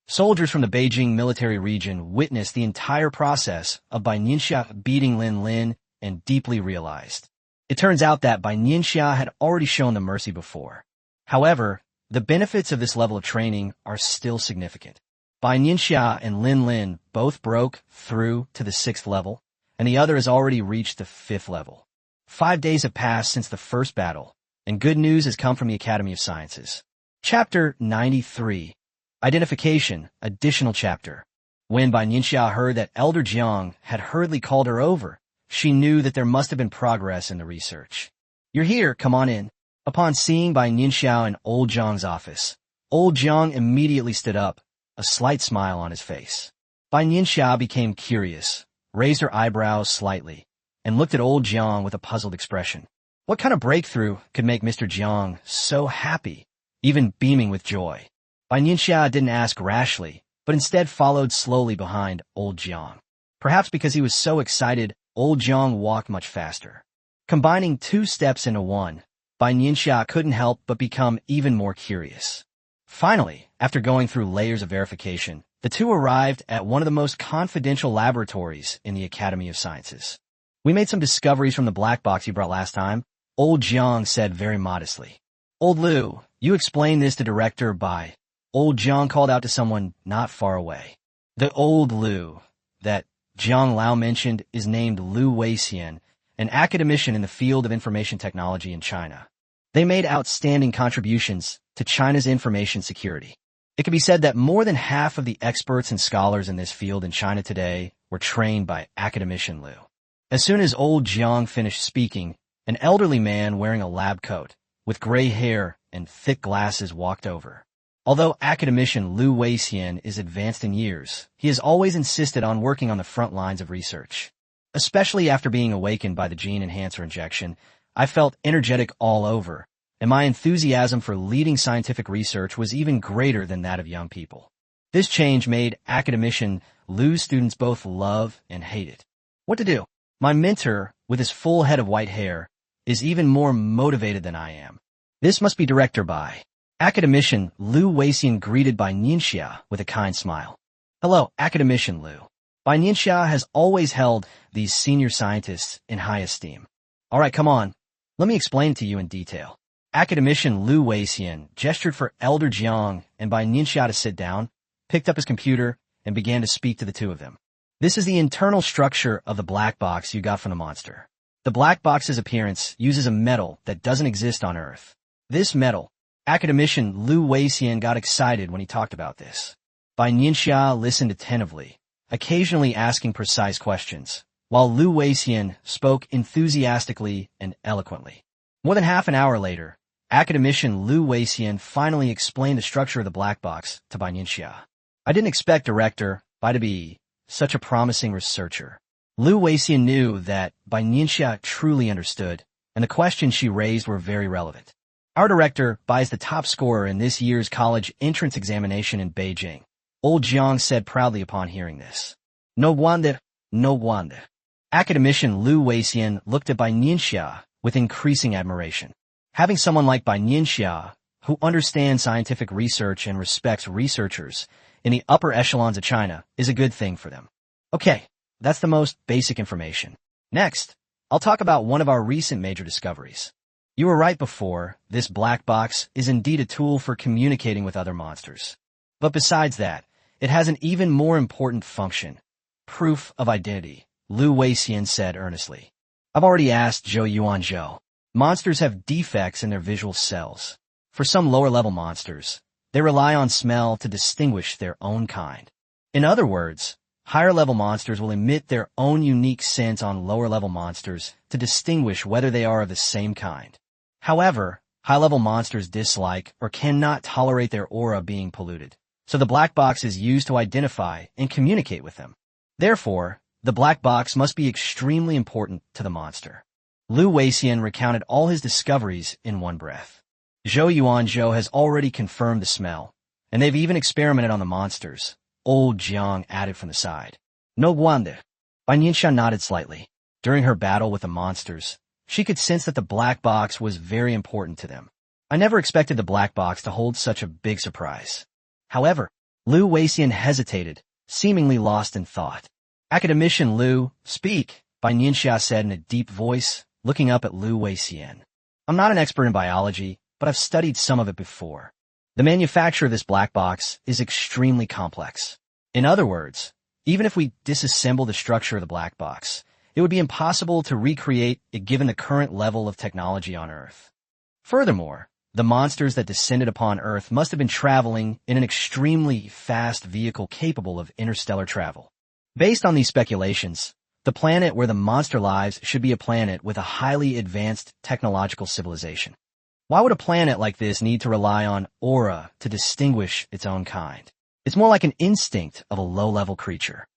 Soldiers from the Beijing military region witnessed the entire process of Bai Nianxia beating Lin Lin and deeply realized. It turns out that Bai Nianxia had already shown them mercy before. However, the benefits of this level of training are still significant. Bai Nianxia and Lin Lin both broke through to the 6th level, and the other has already reached the 5th level. 5 days have passed since the first battle, and good news has come from the Academy of Sciences. Chapter 93. Identification, Additional Chapter. When Bai Nianxia heard that Elder Jiang had hurriedly called her over, she knew that there must have been progress in the research. "You're here, come on in." Upon seeing Bai Nianxia in old Jiang's office, old Jiang immediately stood up, a slight smile on his face. Bai Nianxia became curious, raised her eyebrows slightly, and looked at old Jiang with a puzzled expression. What kind of breakthrough could make Mr. Jiang so happy, even beaming with joy? Bai Nianxia didn't ask rashly, but instead followed slowly behind old Jiang. Perhaps because he was so excited, old Jiang walked much faster. Combining 2 steps into one, Bai Nianxia couldn't help but become even more curious. Finally, after going through layers of verification, the two arrived at one of the most confidential laboratories in the Academy of Sciences. "We made some discoveries from the black box you brought last time," old Jiang said very modestly. "Old Liu, you explain this to Director Bai." Old Jiang called out to someone not far away. The old Liu that Jiang Lao mentioned is named Liu Weixian, an academician in the field of information technology in China. They made outstanding contributions to China's information security. It can be said that more than half of the experts and scholars in this field in China today were trained by academician Liu. As soon as old Jiang finished speaking, an elderly man wearing a lab coat, with gray hair and thick glasses walked over. Although academician Liu Weixian is advanced in years, he has always insisted on working on the front lines of research. Especially after being awakened by the gene enhancer injection, I felt energetic all over, and my enthusiasm for leading scientific research was even greater than that of young people. This change made academician Liu's students both love and hate it. What to do? My mentor, with his full head of white hair, is even more motivated than I am. This must be Director Bai. Academician Liu Weixian greeted Bai Nianxia with a kind smile. "Hello, Academician Liu." Bai Nianxia has always held these senior scientists in high esteem. "All right, come on. Let me explain it to you in detail." Academician Liu Weixian gestured for Elder Jiang and Bai Nianxia to sit down, picked up his computer, and began to speak to the two of them. "This is the internal structure of the black box you got from the monster. The black box's appearance uses a metal that doesn't exist on Earth. This metal," Academician Liu Weixian got excited when he talked about this. Bai Nianxia listened attentively, occasionally asking precise questions, while Liu Weixian spoke enthusiastically and eloquently. More than half an hour later, academician Liu Weixian finally explained the structure of the black box to Bai Nianxia. "I didn't expect Director Bai to be such a promising researcher." Liu Weixian knew that Bai Nianxia truly understood, and the questions she raised were very relevant. "Our Director Bai is the top scorer in this year's college entrance examination in Beijing," old Jiang said proudly upon hearing this. "No wonder, no wonder." Academician Liu Weixian looked at Bai Nianxia with increasing admiration. Having someone like Bai Nianxia, who understands scientific research and respects researchers in the upper echelons of China, is a good thing for them. Okay, that's the most basic information. Next, I'll talk about one of our recent major discoveries. You were right before, this black box is indeed a tool for communicating with other monsters. But besides that, it has an even more important function. Proof of identity, Liu Weixian said earnestly. "I've already asked Zhou Yuanzhou. Monsters have defects in their visual cells. For some lower-level monsters, they rely on smell to distinguish their own kind. In other words, higher-level monsters will emit their own unique scent on lower-level monsters to distinguish whether they are of the same kind. However, high-level monsters dislike or cannot tolerate their aura being polluted, so the black box is used to identify and communicate with them. Therefore, the black box must be extremely important to the monster." Liu Weixian recounted all his discoveries in one breath. Zhou Yuanzhou has already confirmed the smell, and they've even experimented on the monsters, old Jiang added from the side. "No wonder." Bai Nianxia nodded slightly. During her battle with the monsters, she could sense that the black box was very important to them. I never expected the black box to hold such a big surprise. However, Lu Weixian hesitated, seemingly lost in thought. Academician Lu, speak, Bai Nianxia said in a deep voice, looking up at Lu Weixian. I'm not an expert in biology, but I've studied some of it before. The manufacture of this black box is extremely complex. In other words, even if we disassemble the structure of the black box, it would be impossible to recreate it given the current level of technology on Earth. Furthermore, the monsters that descended upon Earth must have been traveling in an extremely fast vehicle capable of interstellar travel. Based on these speculations, the planet where the monster lives should be a planet with a highly advanced technological civilization. Why would a planet like this need to rely on aura to distinguish its own kind? It's more like an instinct of a low-level creature.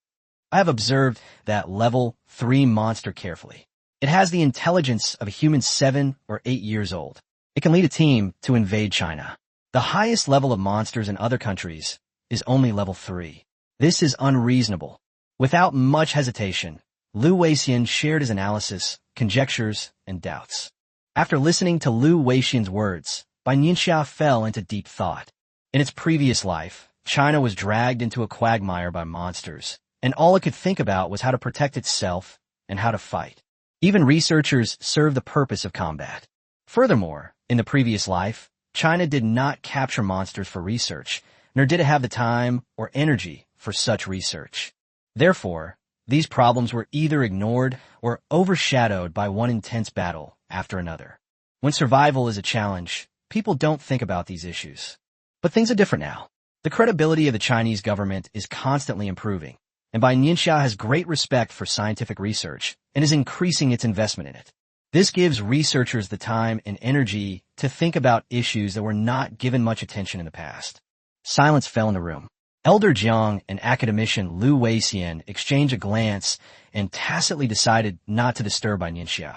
I have observed that level 3 monster carefully. It has the intelligence of a human 7 or 8 years old. It can lead a team to invade China. The highest level of monsters in other countries is only level 3. This is unreasonable. Without much hesitation, Lu Weixian shared his analysis, conjectures, and doubts. After listening to Lu Weixian's words, Bai Nianxia fell into deep thought. In its previous life, China was dragged into a quagmire by monsters, and all it could think about was how to protect itself and how to fight. Even researchers serve the purpose of combat. Furthermore, in the previous life, China did not capture monsters for research, nor did it have the time or energy for such research. Therefore, these problems were either ignored or overshadowed by one intense battle after another. When survival is a challenge, people don't think about these issues. But things are different now. The credibility of the Chinese government is constantly improving, and Bai Nianxia has great respect for scientific research and is increasing its investment in it. This gives researchers the time and energy to think about issues that were not given much attention in the past. Silence fell in the room. Elder Jiang and academician Lu Weixian exchanged a glance and tacitly decided not to disturb Bai Nianxia.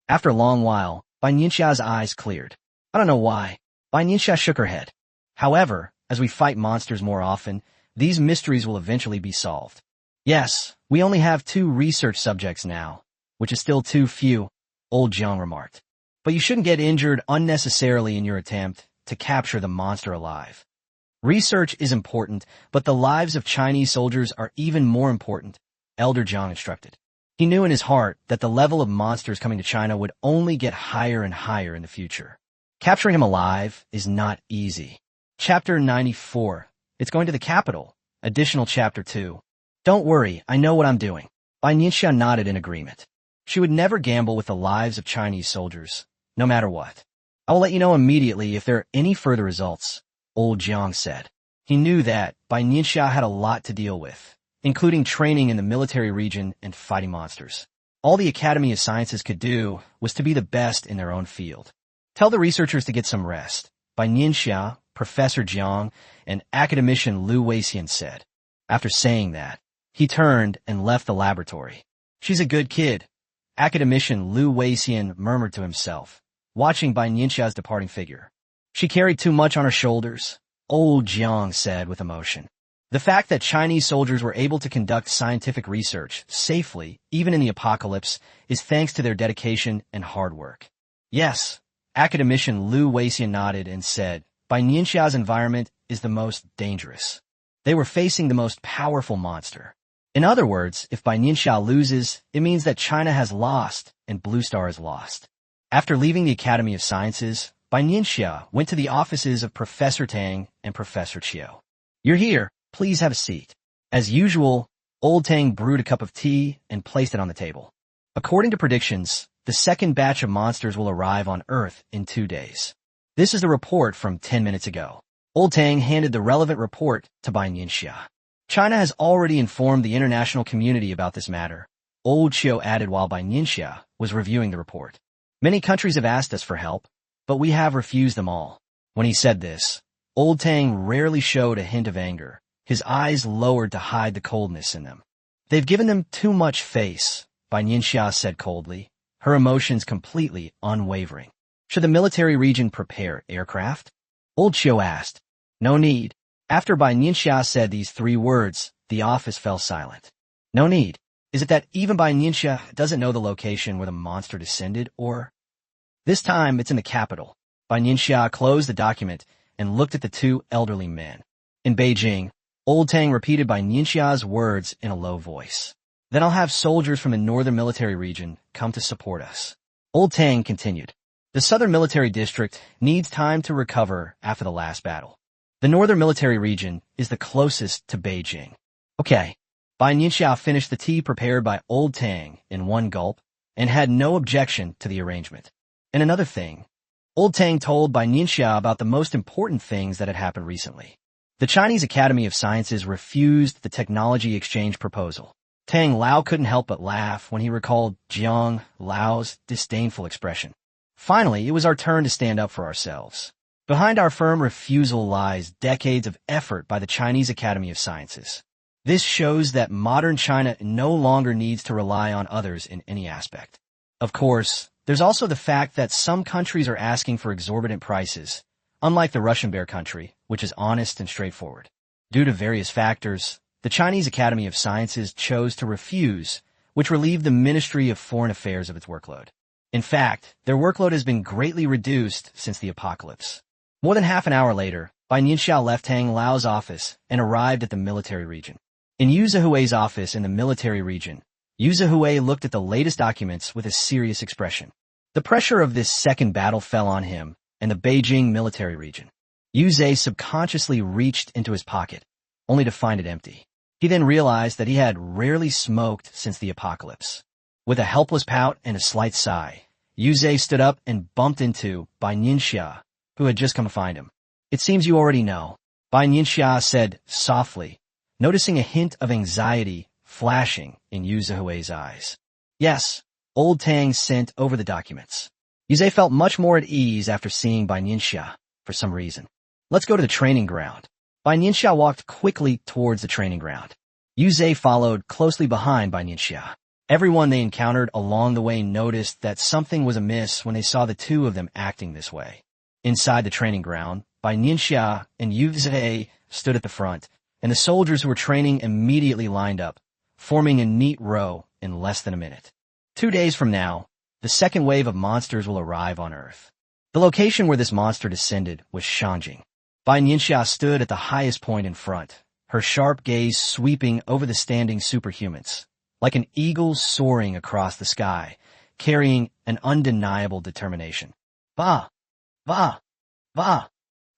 After a long while, Bai Nianxia's eyes cleared. I don't know why. Bai Nianxia shook her head. However, as we fight monsters more often, these mysteries will eventually be solved. Yes, we only have 2 research subjects now, which is still too few, old Jiang remarked. But you shouldn't get injured unnecessarily in your attempt to capture the monster alive. Research is important, but the lives of Chinese soldiers are even more important, Elder Jiang instructed. He knew in his heart that the level of monsters coming to China would only get higher and higher in the future. Capturing him alive is not easy. Chapter 94. It's going to the capital. Additional Chapter 2. Don't worry, I know what I'm doing. Bai Nianxia nodded in agreement. She would never gamble with the lives of Chinese soldiers, no matter what. I will let you know immediately if there are any further results, old Jiang said. He knew that Bai Nianxia had a lot to deal with, including training in the military region and fighting monsters. All the Academy of Sciences could do was to be the best in their own field. Tell the researchers to get some rest, Bai Nianxia, Professor Jiang, and academician Lu Weixian said. After saying that, he turned and left the laboratory. She's a good kid, academician Lu Weixian murmured to himself, watching Bai Nianxia's departing figure. She carried too much on her shoulders, old Jiang said with emotion. The fact that Chinese soldiers were able to conduct scientific research safely, even in the apocalypse, is thanks to their dedication and hard work. Yes, academician Lu Weixian nodded and said, Bai Nianxia's environment is the most dangerous. They were facing the most powerful monster. In other words, if Bai Nianxia loses, it means that China has lost and Blue Star has lost. After leaving the Academy of Sciences, Bai Nianxia went to the offices of Professor Tang and Professor Chiu. You're here. Please have a seat. As usual, old Tang brewed a cup of tea and placed it on the table. According to predictions, the second batch of monsters will arrive on Earth in 2 days. This is the report from 10 minutes ago. Old Tang handed the relevant report to Bai Nianxia. China has already informed the international community about this matter, old Chiu added while Bai Nianxia was reviewing the report. Many countries have asked us for help, but we have refused them all. When he said this, old Tang rarely showed a hint of anger, his eyes lowered to hide the coldness in them. They've given them too much face, Bai Nianxia said coldly, her emotions completely unwavering. Should the military region prepare aircraft? Old Chiu asked. No need. After Bai Nianxia said these 3 words, the office fell silent. No need. Is it that even Bai Nianxia doesn't know the location where the monster descended, or? This time, it's in the capital. Bai Nianxia closed the document and looked at the two elderly men. In Beijing, Old Tang repeated Bai Nianxia's words in a low voice. Then I'll have soldiers from the northern military region come to support us. Old Tang continued. The southern military district needs time to recover after the last battle. The northern military region is the closest to Beijing. Okay. Bai Nianxia finished the tea prepared by Old Tang in one gulp and had no objection to the arrangement. And another thing, Old Tang told Bai Nianxia about the most important things that had happened recently. The Chinese Academy of Sciences refused the technology exchange proposal. Tang Lao couldn't help but laugh when he recalled Jiang Lao's disdainful expression. Finally, it was our turn to stand up for ourselves. Behind our firm refusal lies decades of effort by the Chinese Academy of Sciences. This shows that modern China no longer needs to rely on others in any aspect. Of course, there's also the fact that some countries are asking for exorbitant prices, unlike the Russian bear country, which is honest and straightforward. Due to various factors, the Chinese Academy of Sciences chose to refuse, which relieved the Ministry of Foreign Affairs of its workload. In fact, their workload has been greatly reduced since the apocalypse. More than half an hour later, Bai Nianxia left Tang Lao's office and arrived at the military region. In Yu Zihui's office in the military region, Yu Zihui looked at the latest documents with a serious expression. The pressure of this second battle fell on him and the Beijing military region. Yu Zhe subconsciously reached into his pocket, only to find it empty. He then realized that he had rarely smoked since the apocalypse. With a helpless pout and a slight sigh, Yu Zhe stood up and bumped into Bai Nianxia, who had just come to find him. It seems you already know, Bai Nianxia said softly, noticing a hint of anxiety flashing in Yu Zihui's eyes. Yes, Old Tang sent over the documents. Yu Zhe felt much more at ease after seeing Bai Nianxia, for some reason. Let's go to the training ground. Bai Nianxia walked quickly towards the training ground. Yu Zhe followed closely behind Bai Nianxia. Everyone they encountered along the way noticed that something was amiss when they saw the two of them acting this way. Inside the training ground, Bai Nianxia and Yu Zhe stood at the front, and the soldiers who were training immediately lined up, forming a neat row in less than a minute. 2 days from now, the second wave of monsters will arrive on Earth. The location where this monster descended was Shanjing. Bai Nianxia stood at the highest point in front, her sharp gaze sweeping over the standing superhumans, like an eagle soaring across the sky, carrying an undeniable determination. Va! Va! Va!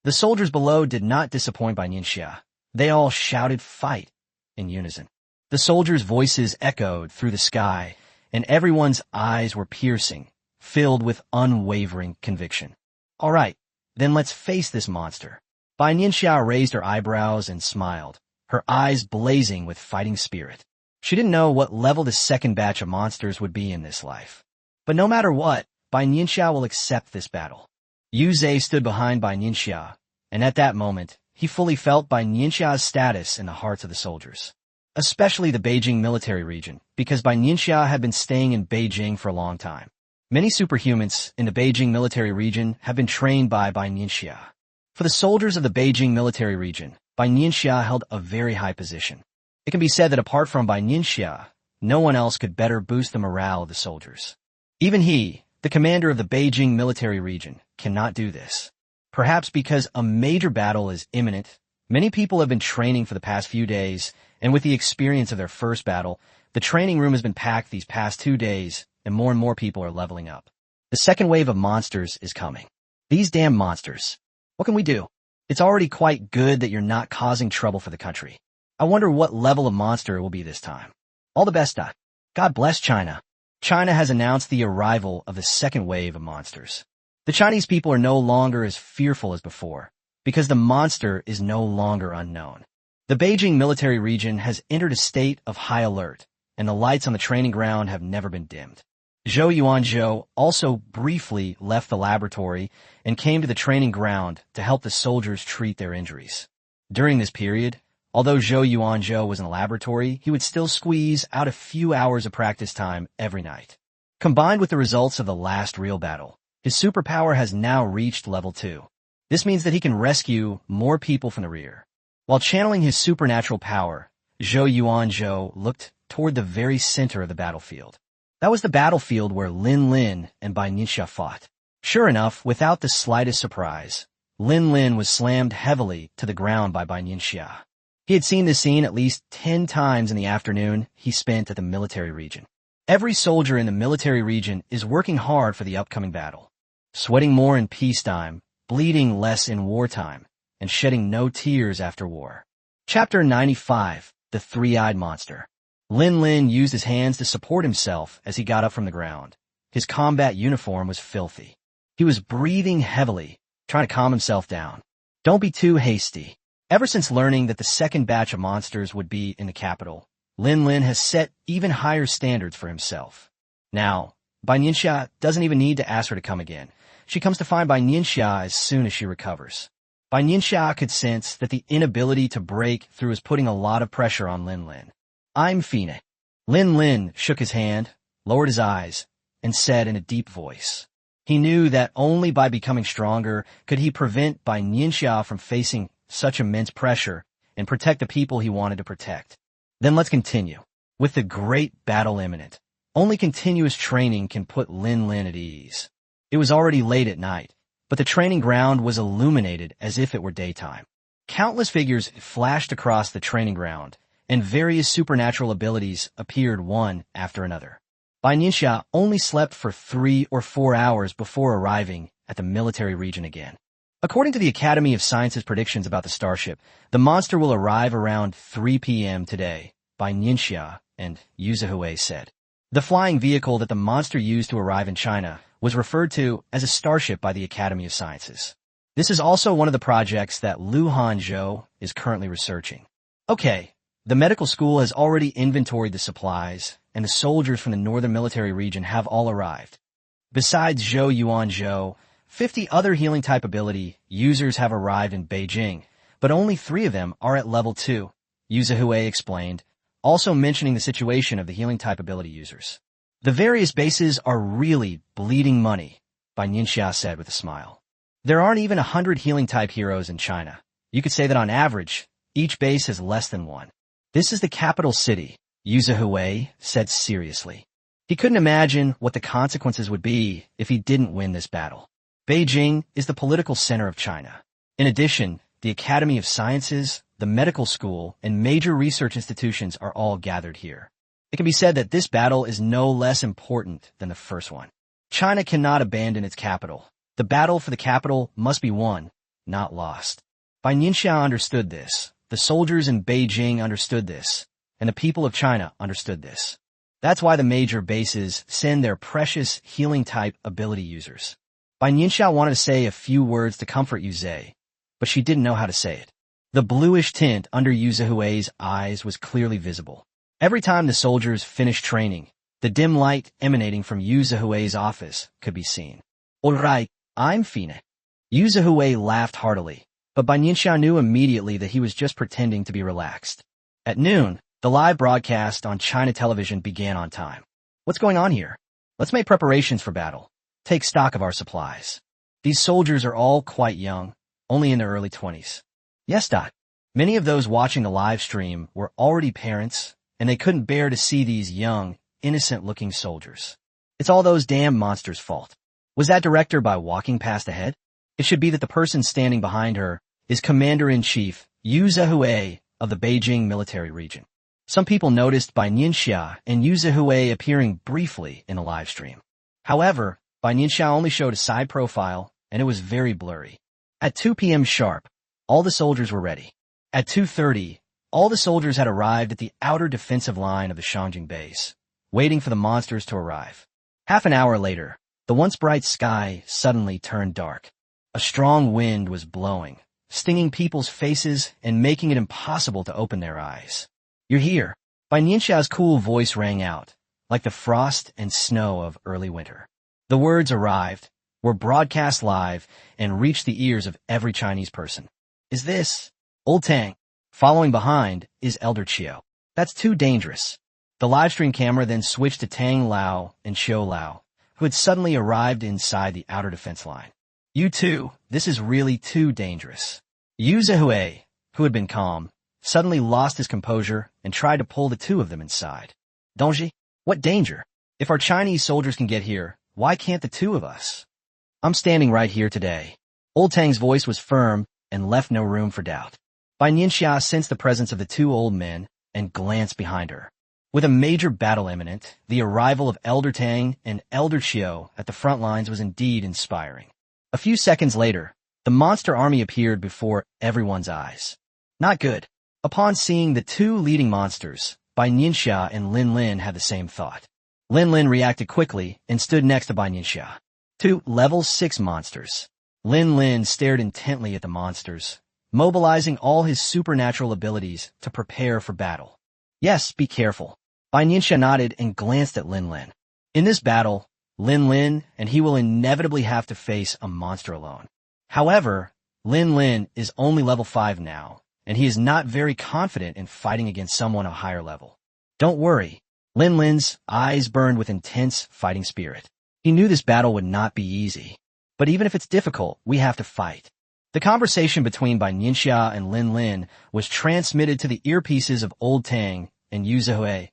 The soldiers below did not disappoint Bai Nianxia. They all shouted fight in unison. The soldiers' voices echoed through the sky, and everyone's eyes were piercing, filled with unwavering conviction. All right, then let's face this monster. Bai Nianxia raised her eyebrows and smiled, her eyes blazing with fighting spirit. She didn't know what level the second batch of monsters would be in this life. But no matter what, Bai Nianxia will accept this battle. Yu Zhe stood behind Bai Nianxia, and at that moment, he fully felt Bai Nianxia's status in the hearts of the soldiers, especially the Beijing military region, because Bai Nianxia had been staying in Beijing for a long time. Many superhumans in the Beijing military region have been trained by Bai Nianxia. For the soldiers of the Beijing military region, Bai Nianxia held a very high position. It can be said that apart from Bai Nianxia, no one else could better boost the morale of the soldiers. Even he, the commander of the Beijing military region, cannot do this. Perhaps because a major battle is imminent, many people have been training for the past few days, and with the experience of their first battle, the training room has been packed these past 2 days, and more people are leveling up. The second wave of monsters is coming. These damn monsters. What can we do? It's already quite good that you're not causing trouble for the country. I wonder what level of monster it will be this time. All the best, Doc. God bless China. China has announced the arrival of the second wave of monsters. The Chinese people are no longer as fearful as before, because the monster is no longer unknown. The Beijing military region has entered a state of high alert, and the lights on the training ground have never been dimmed. Zhou Yuanzhou also briefly left the laboratory and came to the training ground to help the soldiers treat their injuries. During this period, although Zhou Yuanzhou was in the laboratory, he would still squeeze out a few hours of practice time every night. Combined with the results of the last real battle, his superpower has now reached level 2. This means that he can rescue more people from the rear. While channeling his supernatural power, Zhou Yuanzhou looked toward the very center of the battlefield. That was the battlefield where Lin Lin and Bai Nianxia fought. Sure enough, without the slightest surprise, Lin Lin was slammed heavily to the ground by Bai Nianxia. He had seen this scene at least 10 times in the afternoon he spent at the military region. Every soldier in the military region is working hard for the upcoming battle, sweating more in peacetime, bleeding less in wartime, and shedding no tears after war. Chapter 95, The Three-Eyed Monster. Lin Lin used his hands to support himself as he got up from the ground. His combat uniform was filthy. He was breathing heavily, trying to calm himself down. Don't be too hasty. Ever since learning that the second batch of monsters would be in the capital, Lin Lin has set even higher standards for himself. Now, Bai Nianxia doesn't even need to ask her to come again. She comes to find Bai Nianxia as soon as she recovers. Bai Nianxia could sense that the inability to break through is putting a lot of pressure on Lin Lin. I'm Fine. Lin Lin shook his hand, lowered his eyes, and said in a deep voice. He knew that only by becoming stronger could he prevent Bai Nianxia from facing such immense pressure and protect the people he wanted to protect. Then let's continue. With the great battle imminent, only continuous training can put Lin Lin at ease. It was already late at night, but the training ground was illuminated as if it were daytime. Countless figures flashed across the training ground, and various supernatural abilities appeared one after another. Bai Nianxia only slept for 3 or 4 hours before arriving at the military region again. According to the Academy of Sciences' predictions about the starship, the monster will arrive around 3 p.m. today, Bai Nianxia and Yu Zhihui said. The flying vehicle that the monster used to arrive in China was referred to as a starship by the Academy of Sciences. This is also one of the projects that Lu Hanzhou is currently researching. Okay, the medical school has already inventoried the supplies, and the soldiers from the northern military region have all arrived. Besides Zhou Yuanzhou, 50 other healing-type ability users have arrived in Beijing, but only 3 of them are at level 2, Yu Zhihui explained, also mentioning the situation of the healing-type ability users. The various bases are really bleeding money, Bai Nianxia said with a smile. There aren't even 100 healing-type heroes in China. You could say that on average, each base has less than 1. This is the capital city, Yu Zhihui said seriously. He couldn't imagine what the consequences would be if he didn't win this battle. Beijing is the political center of China. In addition, the Academy of Sciences, the medical school, and major research institutions are all gathered here. It can be said that this battle is no less important than the first one. China cannot abandon its capital. The battle for the capital must be won, not lost. Bai Nianxia understood this. The soldiers in Beijing understood this, and the people of China understood this. That's why the major bases send their precious healing-type ability users. Bai Nianxia wanted to say a few words to comfort Yu Zhe, but she didn't know how to say it. The bluish tint under Yu Zhihui's eyes was clearly visible. Every time the soldiers finished training, the dim light emanating from Yu Zhihui's office could be seen. All right, I'm Fine. Yu Zhihui laughed heartily, but Bai Nianxia knew immediately that he was just pretending to be relaxed. At noon, the live broadcast on China television began on time. What's going on here? Let's make preparations for battle. Take stock of our supplies. These soldiers are all quite young, only in their early 20s. Yes, Dot. Many of those watching the live stream were already parents, and they couldn't bear to see these young, innocent-looking soldiers. It's all those damn monsters' fault. Was that director by walking past ahead? It should be that the person standing behind her is Commander-in-Chief Yu Zhihui of the Beijing military region. Some people noticed Bai Nianxia and Yu Zhihui appearing briefly in the live stream. However, Bai Nianxia only showed a side profile, and it was very blurry. At 2 p.m. sharp, all the soldiers were ready. At 2:30, all the soldiers had arrived at the outer defensive line of the Shangjing base, waiting for the monsters to arrive. Half an hour later, the once bright sky suddenly turned dark. A strong wind was blowing, stinging people's faces and making it impossible to open their eyes. You're here. Bai Nianxia's cool voice rang out, like the frost and snow of early winter. The words arrived, were broadcast live, and reached the ears of every Chinese person. Is this Old Tang? Following behind is Elder Chiu. That's too dangerous. The livestream camera then switched to Tang Lao and Xiu Lao, who had suddenly arrived inside the outer defense line. You two, this is really too dangerous. Yu Zhihui, who had been calm, suddenly lost his composure and tried to pull the two of them inside. Dongji, what danger? If our Chinese soldiers can get here, why can't the two of us? I'm standing right here today. Old Tang's voice was firm and left no room for doubt. Bai Nianxia sensed the presence of the two old men and glanced behind her. With a major battle imminent, the arrival of Elder Tang and Elder Qiu at the front lines was indeed inspiring. A few seconds later, the monster army appeared before everyone's eyes. Not good. Upon seeing the two leading monsters, Bai Nianxia and Lin Lin had the same thought. Lin Lin reacted quickly and stood next to Bai Nianxia. Two level 6 monsters. Lin Lin stared intently at the monsters, mobilizing all his supernatural abilities to prepare for battle. Yes, be careful. Bai Nianxia nodded and glanced at Lin Lin. In this battle, Lin Lin and he will inevitably have to face a monster alone. However, Lin Lin is only level 5 now, and he is not very confident in fighting against someone a higher level. Don't worry. Lin Lin's eyes burned with intense fighting spirit. He knew this battle would not be easy. But even if it's difficult, we have to fight. The conversation between Bai Nianxia and Lin Lin was transmitted to the earpieces of Old Tang and Yu Zhe,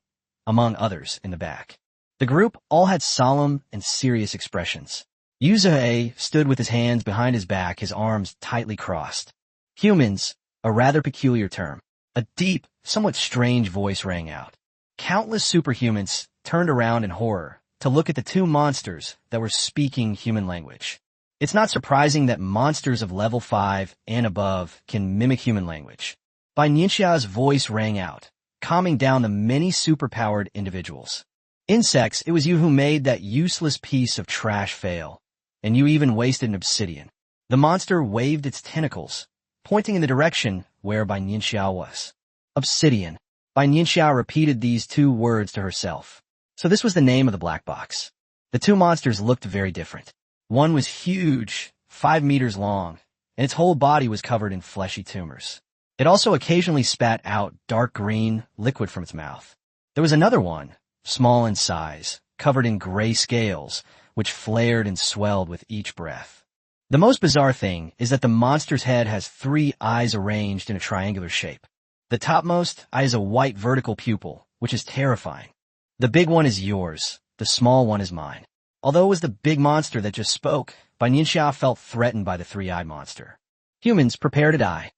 among others, in the back. The group all had solemn and serious expressions. Yu Zhe stood with his hands behind his back, his arms tightly crossed. Humans, a rather peculiar term. A deep, somewhat strange voice rang out. Countless superhumans turned around in horror to look at the two monsters that were speaking human language. It's not surprising that monsters of level 5 and above can mimic human language. Bai Nianxia's voice rang out, calming down the many superpowered individuals. Insects, it was you who made that useless piece of trash fail, and you even wasted an obsidian. The monster waved its tentacles, pointing in the direction where Bai Nianxia was. Obsidian. Bai Nianxia repeated these two words to herself. So this was the name of the black box. The two monsters looked very different. One was huge, 5 meters long, and its whole body was covered in fleshy tumors. It also occasionally spat out dark green liquid from its mouth. There was another one, small in size, covered in gray scales, which flared and swelled with each breath. The most bizarre thing is that the monster's head has 3 eyes arranged in a triangular shape. The topmost eye is a white vertical pupil, which is terrifying. The big one is yours, the small one is mine. Although it was the big monster that just spoke, Bai Nianxia felt threatened by the 3-eyed monster. Humans, prepare to die.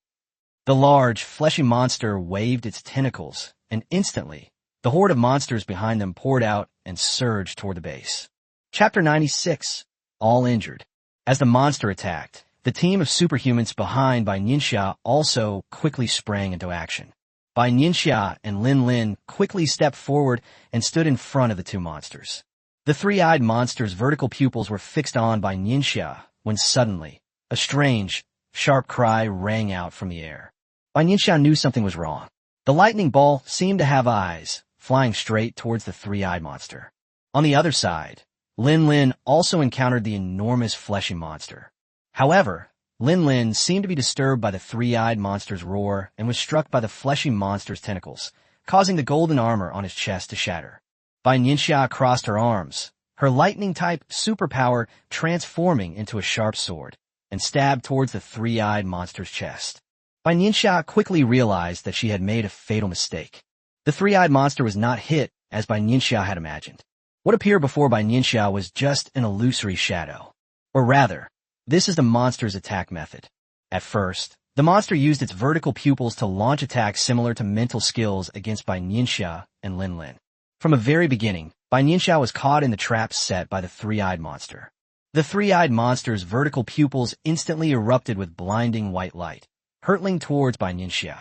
The large, fleshy monster waved its tentacles, and instantly, the horde of monsters behind them poured out and surged toward the base. Chapter 96. All injured. As the monster attacked, the team of superhumans behind Bai Nianxia also quickly sprang into action. Bai Nianxia and Lin Lin quickly stepped forward and stood in front of the two monsters. The 3-eyed monster's vertical pupils were fixed on Bai Nianxia when suddenly, a strange, sharp cry rang out from the air. Bai Nianxia knew something was wrong. The lightning ball seemed to have eyes, flying straight towards the 3-eyed monster. On the other side, Lin Lin also encountered the enormous fleshy monster. However, Lin Lin seemed to be disturbed by the 3-eyed monster's roar and was struck by the fleshy monster's tentacles, causing the golden armor on his chest to shatter. Bai Nianxia crossed her arms, her lightning-type superpower transforming into a sharp sword, and stabbed towards the 3-eyed monster's chest. Bai Nianxia quickly realized that she had made a fatal mistake. The 3-eyed monster was not hit as Bai Nianxia had imagined. What appeared before Bai Nianxia was just an illusory shadow. Or rather, this is the monster's attack method. At first, the monster used its vertical pupils to launch attacks similar to mental skills against Bai Nianxia and Lin Lin. From the very beginning, Bai Nianxia was caught in the trap set by the 3-eyed monster. The 3-eyed monster's vertical pupils instantly erupted with blinding white light, hurtling towards Bai Nianxia.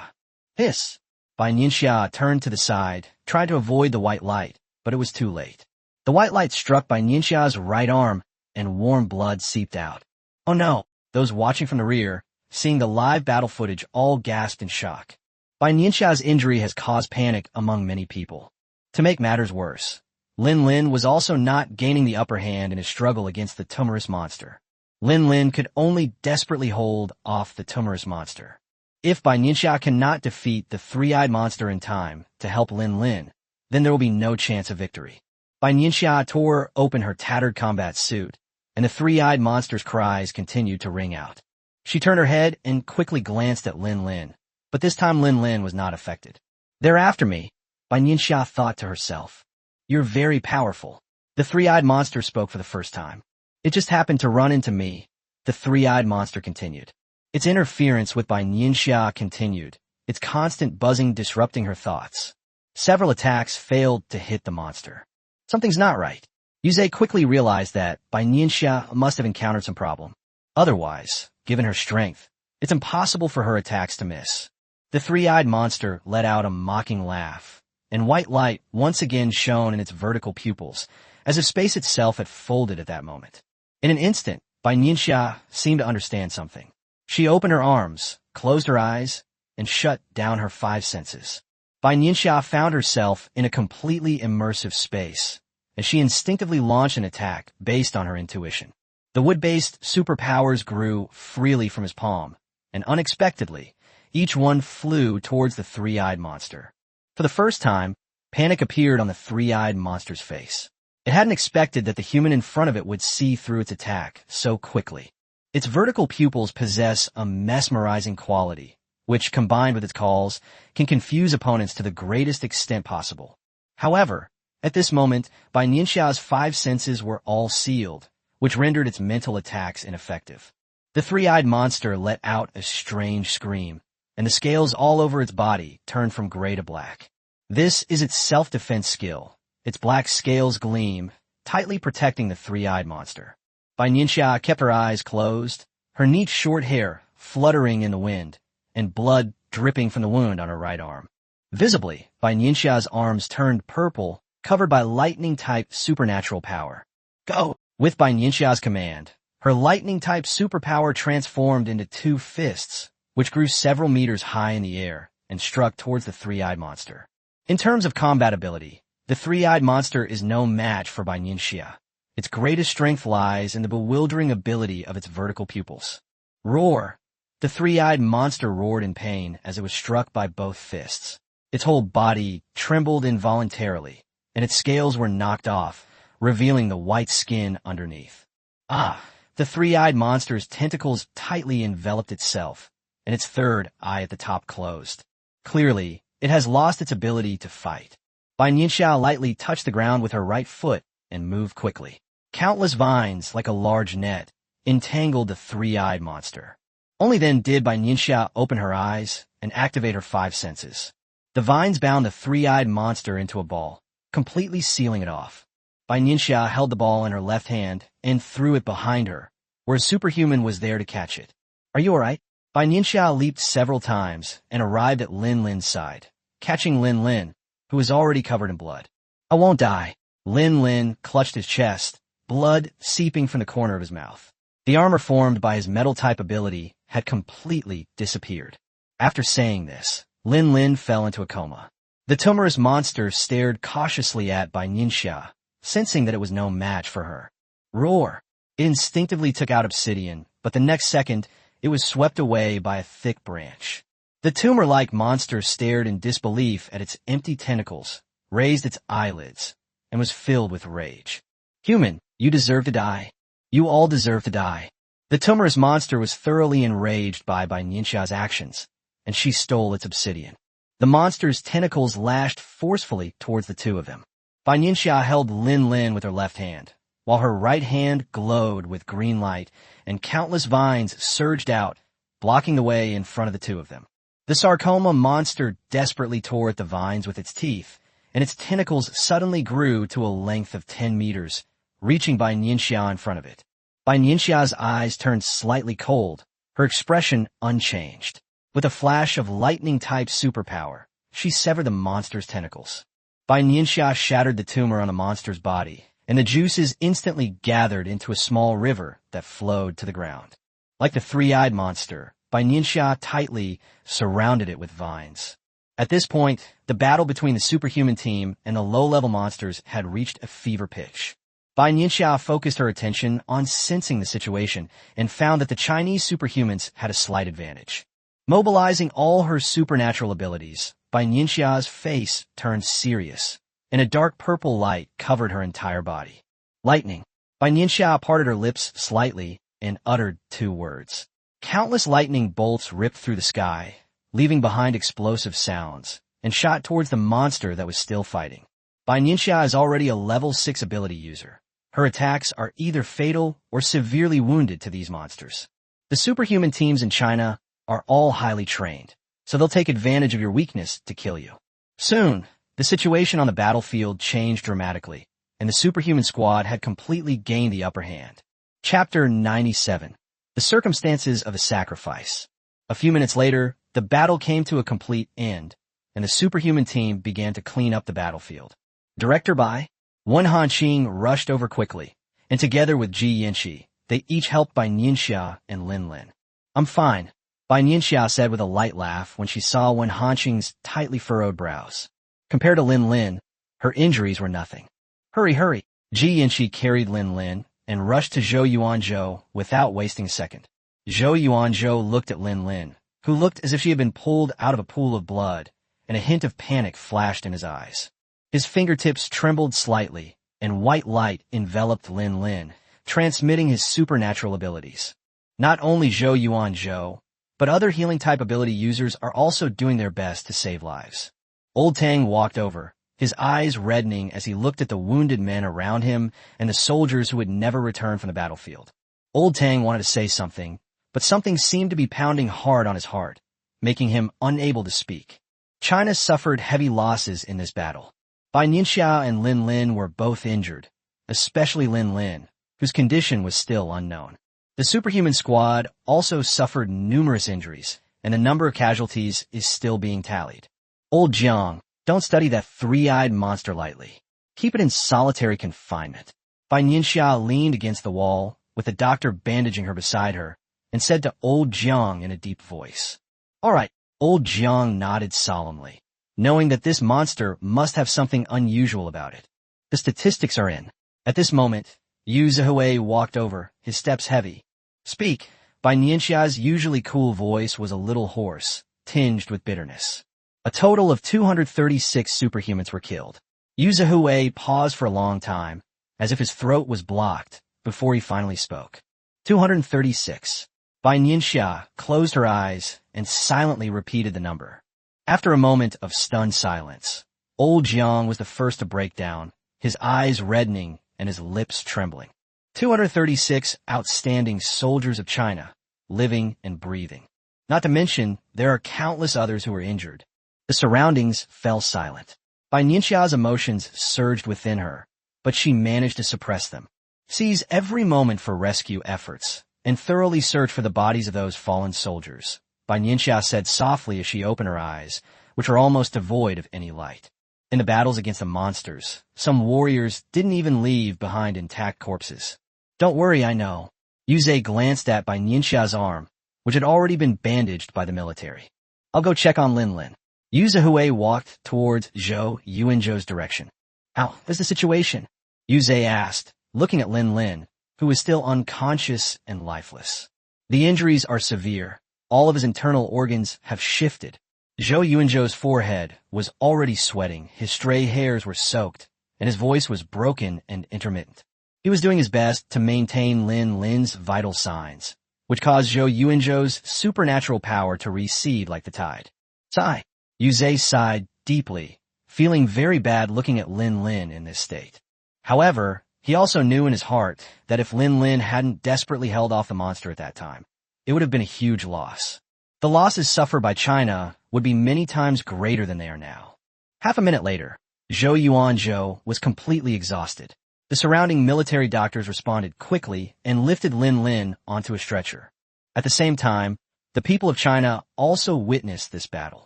Hiss! Bai Nianxia turned to the side, tried to avoid the white light, but it was too late. The white light struck Bai Nianxia's right arm, and warm blood seeped out. Oh no! Those watching from the rear, seeing the live battle footage, all gasped in shock. Bai Nianxia's injury has caused panic among many people. To make matters worse, Lin Lin was also not gaining the upper hand in his struggle against the tumorous monster. Lin Lin could only desperately hold off the tumorous monster. If Bai Nianxia cannot defeat the 3-eyed monster in time to help Lin Lin, then there will be no chance of victory. Bai Nianxia tore open her tattered combat suit, and the 3-eyed monster's cries continued to ring out. She turned her head and quickly glanced at Lin Lin, but this time Lin Lin was not affected. They're after me, Bai Nianxia thought to herself. You're very powerful. The three-eyed monster spoke for the first time. It just happened to run into me, the three-eyed monster continued. Its interference with Bai Nianxia continued, its constant buzzing disrupting her thoughts. Several attacks failed to hit the monster. Something's not right. Yuze quickly realized that Bai Nianxia must have encountered some problem. Otherwise, given her strength, it's impossible for her attacks to miss. The three-eyed monster let out a mocking laugh, and white light once again shone in its vertical pupils, as if space itself had folded at that moment. In an instant, Bai Nianxia seemed to understand something. She opened her arms, closed her eyes, and shut down her five senses. Bai Nianxia found herself in a completely immersive space, as she instinctively launched an attack based on her intuition. The wood-based superpowers grew freely from his palm, and unexpectedly, each one flew towards the three-eyed monster. For the first time, panic appeared on the three-eyed monster's face. It hadn't expected that the human in front of it would see through its attack so quickly. Its vertical pupils possess a mesmerizing quality, which, combined with its calls, can confuse opponents to the greatest extent possible. However, at this moment, Bai Nianxia's five senses were all sealed, which rendered its mental attacks ineffective. The three-eyed monster let out a strange scream, and the scales all over its body turned from gray to black. This is its self-defense skill. Its black scales gleam, tightly protecting the three-eyed monster. Bai Nianxia kept her eyes closed, her neat short hair fluttering in the wind, and blood dripping from the wound on her right arm. Visibly, Bai Nianxia's arms turned purple, covered by lightning-type supernatural power. Go! With Bai Nianxia's command, her lightning-type superpower transformed into two fists, which grew several meters high in the air and struck towards the three-eyed monster. In terms of combat ability, the three-eyed monster is no match for Bai Nianxia. Its greatest strength lies in the bewildering ability of its vertical pupils. Roar! The three-eyed monster roared in pain as it was struck by both fists. Its whole body trembled involuntarily, and its scales were knocked off, revealing the white skin underneath. The three-eyed monster's tentacles tightly enveloped itself, and its third eye at the top closed. Clearly, it has lost its ability to fight. Bai Nianxia lightly touched the ground with her right foot and moved quickly. Countless vines, like a large net, entangled the three-eyed monster. Only then did Bai Nianxia open her eyes and activate her five senses. The vines bound the three-eyed monster into a ball, completely sealing it off. Bai Nianxia held the ball in her left hand and threw it behind her, where a superhuman was there to catch it. Are you alright? Bai Nianxia leaped several times and arrived at Lin Lin's side, catching Lin Lin, who was already covered in blood. I won't die. Lin Lin clutched his chest, blood seeping from the corner of his mouth. The armor formed by his metal-type ability had completely disappeared. After saying this, Lin Lin fell into a coma. The tumorous monster stared cautiously at Bai Nianxia, sensing that it was no match for her. Roar! It instinctively took out obsidian, but the next second, it was swept away by a thick branch. The tumor-like monster stared in disbelief at its empty tentacles, raised its eyelids, and was filled with rage. Human, you deserve to die. You all deserve to die. The tumorous monster was thoroughly enraged by Bai Nianxia's actions, and she stole its obsidian. The monster's tentacles lashed forcefully towards the two of them. Bai Nianxia held Lin Lin with her left hand, while her right hand glowed with green light, and countless vines surged out, blocking the way in front of the two of them. The sarcoma monster desperately tore at the vines with its teeth, and its tentacles suddenly grew to a length of 10 meters, reaching Bai Nianxia in front of it. Bai Nianxia's eyes turned slightly cold, her expression unchanged. With a flash of lightning-type superpower, she severed the monster's tentacles. Bai Nianxia shattered the tumor on the monster's body, and the juices instantly gathered into a small river that flowed to the ground. Like the three-eyed monster, Bai Nianxia tightly surrounded it with vines. At this point, the battle between the superhuman team and the low-level monsters had reached a fever pitch. Bai Nianxia focused her attention on sensing the situation and found that the Chinese superhumans had a slight advantage. Mobilizing all her supernatural abilities, Bai Nianxia's face turned serious, and a dark purple light covered her entire body. Lightning. Bai Nianxia parted her lips slightly and uttered two words. Countless lightning bolts ripped through the sky, leaving behind explosive sounds, and shot towards the monster that was still fighting. Bai Nianxia is already a level 6 ability user. Her attacks are either fatal or severely wounded to these monsters. The superhuman teams in China are all highly trained, so they'll take advantage of your weakness to kill you. Soon, the situation on the battlefield changed dramatically, and the superhuman squad had completely gained the upper hand. Chapter 97. The Circumstances of a Sacrifice. A few minutes later, the battle came to a complete end, and the superhuman team began to clean up the battlefield. Director Bai Nianxia rushed over quickly, and together with Ji Yanqi, they each helped Bai Nianxia and Lin Lin. "I'm fine," Bai Nianxia said with a light laugh when she saw Nianxia's tightly furrowed brows. Compared to Lin Lin, her injuries were nothing. "Hurry, hurry!" Ji Yanqi carried Lin Lin and rushed to Zhou Yuanzhou without wasting a second. Zhou Yuanzhou looked at Lin Lin, who looked as if she had been pulled out of a pool of blood, and a hint of panic flashed in his eyes. His fingertips trembled slightly, and white light enveloped Lin Lin, transmitting his supernatural abilities. Not only Zhou Yuanzhou, but other healing-type ability users are also doing their best to save lives. Old Tang walked over, his eyes reddening as he looked at the wounded men around him and the soldiers who had never returned from the battlefield. Old Tang wanted to say something, but something seemed to be pounding hard on his heart, making him unable to speak. China suffered heavy losses in this battle. Bai Nianxia and Lin Lin were both injured, especially Lin Lin, whose condition was still unknown. The superhuman squad also suffered numerous injuries, and the number of casualties is still being tallied. "Old Jiang, don't study that three-eyed monster lightly. Keep it in solitary confinement." Bai Nianxia leaned against the wall, with the doctor bandaging her beside her, and said to Old Jiang in a deep voice. "All right." Old Jiang nodded solemnly, knowing that this monster must have something unusual about it. The statistics are in. At this moment, Yu Zhihui walked over, his steps heavy. "Speak." Bai Nianxia's usually cool voice was a little hoarse, tinged with bitterness. A total of 236 superhumans were killed. Yu Zhihui paused for a long time, as if his throat was blocked, before he finally spoke. 236. Bai Nianxia closed her eyes and silently repeated the number. After a moment of stunned silence, Old Jiang was the first to break down, his eyes reddening and his lips trembling. 236 outstanding soldiers of China, living and breathing. Not to mention, there are countless others who were injured. The surroundings fell silent. Bai Nianxia's emotions surged within her, but she managed to suppress them. Seize every moment for rescue efforts, and thoroughly search for the bodies of those fallen soldiers, Bai Nianxia said softly as she opened her eyes, which were almost devoid of any light. In the battles against the monsters, some warriors didn't even leave behind intact corpses. "Don't worry, I know." Yuze glanced at Bai Nianxia's arm, which had already been bandaged by the military. "I'll go check on Lin Lin." Yu Zhihui walked towards Zhou Yuanzhou's direction. "How is the situation?" Yuze asked, looking at Lin Lin, who was still unconscious and lifeless. "The injuries are severe. All of his internal organs have shifted." Zhou Yuanzhou's forehead was already sweating, his stray hairs were soaked, and his voice was broken and intermittent. He was doing his best to maintain Lin Lin's vital signs, which caused Zhou Yuanzhou's supernatural power to recede like the tide. Sigh. Yuze sighed deeply, feeling very bad looking at Lin Lin in this state. However, he also knew in his heart that if Lin Lin hadn't desperately held off the monster at that time, it would have been a huge loss. The losses suffered by China would be many times greater than they are now. Half a minute later, Zhou Yuanzhou was completely exhausted. The surrounding military doctors responded quickly and lifted Lin Lin onto a stretcher. At the same time, the people of China also witnessed this battle.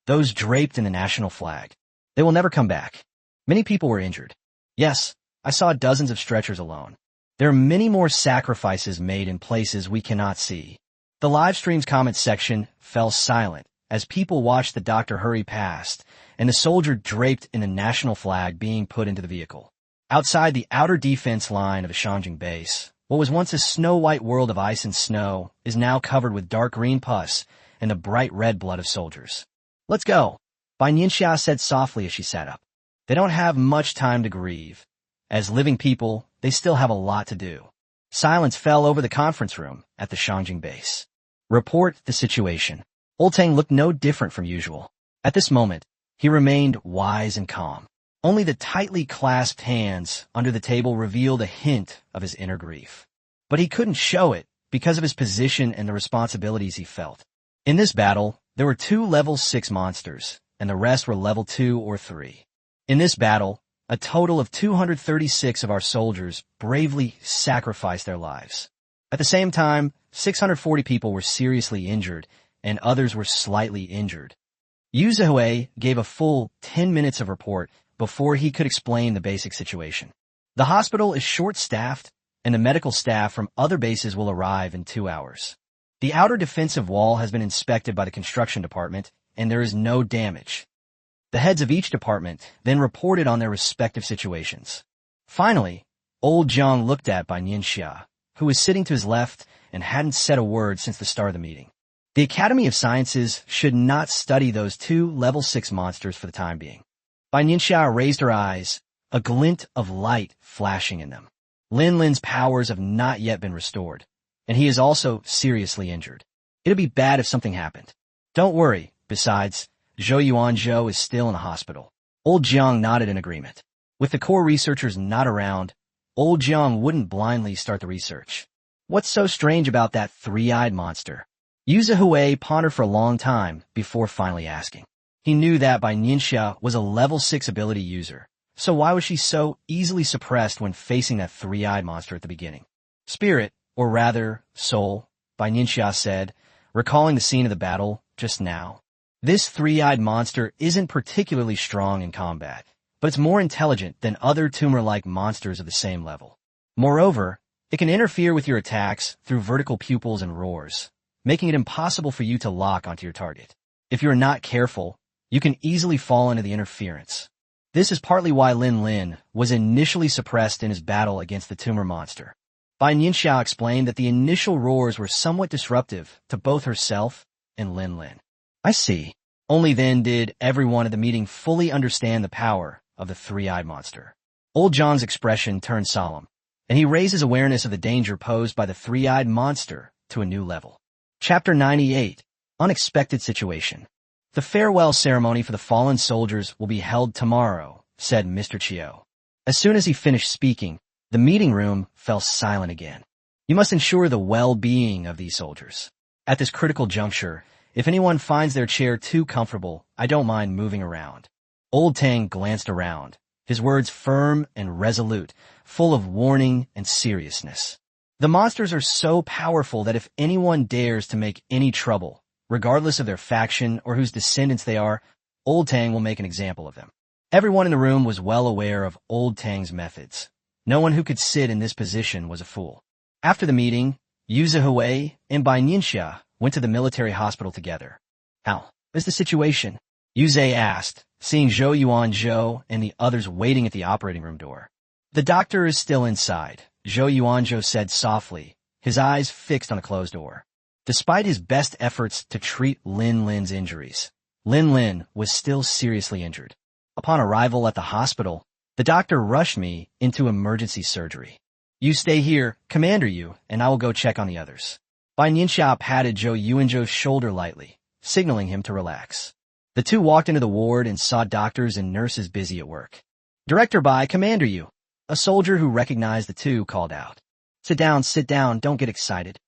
Those draped in the national flag. They will never come back. Many people were injured. Yes, I saw dozens of stretchers alone. There are many more sacrifices made in places we cannot see. The live stream's comment section fell silent as people watched the doctor hurry past and the soldier draped in the national flag being put into the vehicle. Outside the outer defense line of the Shangjing base, what was once a snow-white world of ice and snow is now covered with dark green pus and the bright red blood of soldiers. "Let's go," Bai Nianxia said softly as she sat up. They don't have much time to grieve. As living people, they still have a lot to do. Silence fell over the conference room at the Shangjing base. "Report the situation." Old Tang looked no different from usual. At this moment, he remained wise and calm. Only the tightly clasped hands under the table revealed a hint of his inner grief. But he couldn't show it because of his position and the responsibilities he felt. In this battle, there were 2 level 6 monsters, and the rest were level 2 or 3. In this battle, a total of 236 of our soldiers bravely sacrificed their lives. At the same time, 640 people were seriously injured, and others were slightly injured. Yu Zihue gave a full 10 minutes of report before he could explain the basic situation. The hospital is short-staffed, and the medical staff from other bases will arrive in 2 hours. The outer defensive wall has been inspected by the construction department, and there is no damage. The heads of each department then reported on their respective situations. Finally, old Jiang looked at Bai Nianxia, who was sitting to his left and hadn't said a word since the start of the meeting. The Academy of Sciences should not study those 2 level 6 monsters for the time being. Bai Nianxia raised her eyes, a glint of light flashing in them. Lin Lin's powers have not yet been restored, and he is also seriously injured. It'd be bad if something happened. Don't worry, besides, Zhou Yuanzhou is still in the hospital. Old Jiang nodded in agreement. With the core researchers not around, old Jiang wouldn't blindly start the research. What's so strange about that 3-eyed monster? Yu Zihue pondered for a long time before finally asking. He knew that Bai Nianxia was a level 6 ability user, so why was she so easily suppressed when facing that 3-eyed monster at the beginning? Spirit, or rather, soul, Bai Nianxia said, recalling the scene of the battle just now. This 3-eyed monster isn't particularly strong in combat, but it's more intelligent than other tumor-like monsters of the same level. Moreover, it can interfere with your attacks through vertical pupils and roars, making it impossible for you to lock onto your target. If you're not careful, you can easily fall into the interference. This is partly why Lin Lin was initially suppressed in his battle against the tumor monster. Bai Nianxia explained that the initial roars were somewhat disruptive to both herself and Lin Lin. I see. Only then did everyone at the meeting fully understand the power of the 3-eyed monster. Old John's expression turned solemn, and he raised his awareness of the danger posed by the 3-eyed monster to a new level. Chapter 98. Unexpected Situation. The farewell ceremony for the fallen soldiers will be held tomorrow, said Mr. Chiu. As soon as he finished speaking, the meeting room fell silent again. You must ensure the well-being of these soldiers. At this critical juncture, if anyone finds their chair too comfortable, I don't mind moving around. Old Tang glanced around, his words firm and resolute, full of warning and seriousness. The monsters are so powerful that if anyone dares to make any trouble, regardless of their faction or whose descendants they are, Old Tang will make an example of them. Everyone in the room was well aware of Old Tang's methods. No one who could sit in this position was a fool. After the meeting, Yu Zihue and Bai Nianxia went to the military hospital together. How is the situation? Yu Zhe asked, seeing Zhou Yuanzhou and the others waiting at the operating room door. The doctor is still inside, Zhou Yuanzhou said softly, his eyes fixed on the closed door. Despite his best efforts to treat Lin Lin's injuries, Lin Lin was still seriously injured. Upon arrival at the hospital, the doctor rushed me into emergency surgery. You stay here, Commander Yu, and I will go check on the others. Bai Nianxia patted Zhou Yuanzhou's shoulder lightly, signaling him to relax. The two walked into the ward and saw doctors and nurses busy at work. Director Bai, Commander Yu, a soldier who recognized the two called out. Sit down, don't get excited.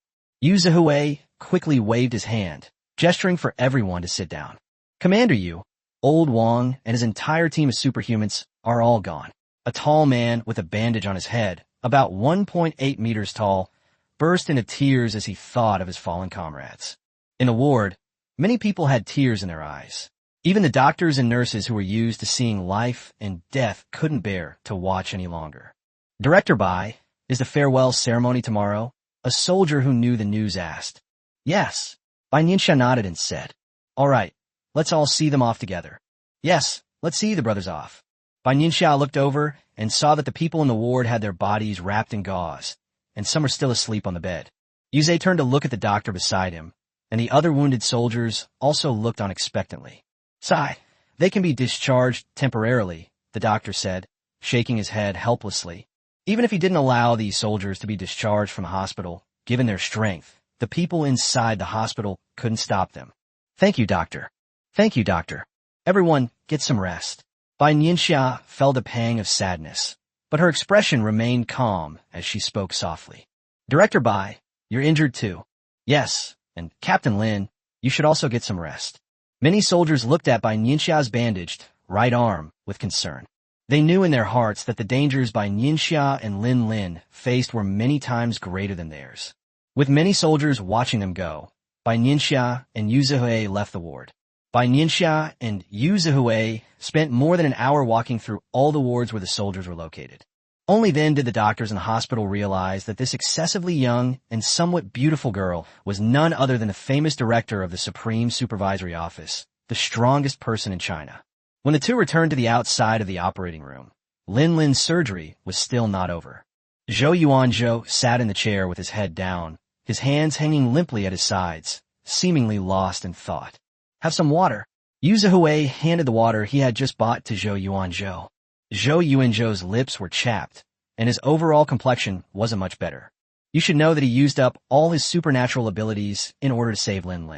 Yu Zihue quickly waved his hand, gesturing for everyone to sit down. Commander Yu, Old Wang, and his entire team of superhumans are all gone. A tall man with a bandage on his head, about 1.8 meters tall, burst into tears as he thought of his fallen comrades. In the ward, many people had tears in their eyes. Even the doctors and nurses who were used to seeing life and death couldn't bear to watch any longer. Director Bai, is the farewell ceremony tomorrow? A soldier who knew the news asked. Yes. Bai Nianxia nodded and said. All right, let's all see them off together. Yes, let's see the brothers off. Bai Nianxia looked over and saw that the people in the ward had their bodies wrapped in gauze, and some are still asleep on the bed. Yuzhe turned to look at the doctor beside him, and the other wounded soldiers also looked on expectantly. Sigh, they can be discharged temporarily, the doctor said, shaking his head helplessly. Even if he didn't allow these soldiers to be discharged from the hospital, given their strength, the people inside the hospital couldn't stop them. Thank you, doctor. Thank you, doctor. Everyone, get some rest. Bai Nianxia felt a pang of sadness, but her expression remained calm as she spoke softly. Director Bai, you're injured too. Yes, and Captain Lin, you should also get some rest. Many soldiers looked at Bai Nianxia's bandaged right arm with concern. They knew in their hearts that the dangers Bai Nianxia and Lin faced were many times greater than theirs. With many soldiers watching them go, Bai Nianxia and Yu Zihue left the ward. Bai Nianxia and Yu Zihue spent more than an hour walking through all the wards where the soldiers were located. Only then did the doctors in the hospital realize that this excessively young and somewhat beautiful girl was none other than the famous director of the Supreme Supervisory Office, the strongest person in China. When the two returned to the outside of the operating room, Lin's surgery was still not over. Zhou Yuanzhou sat in the chair with his head down, his hands hanging limply at his sides, seemingly lost in thought. Have some water. Yu Zihue handed the water he had just bought to Zhou Yuanzhou. Zhou Yuanzhou's lips were chapped, and his overall complexion wasn't much better. You should know that he used up all his supernatural abilities in order to save Lin.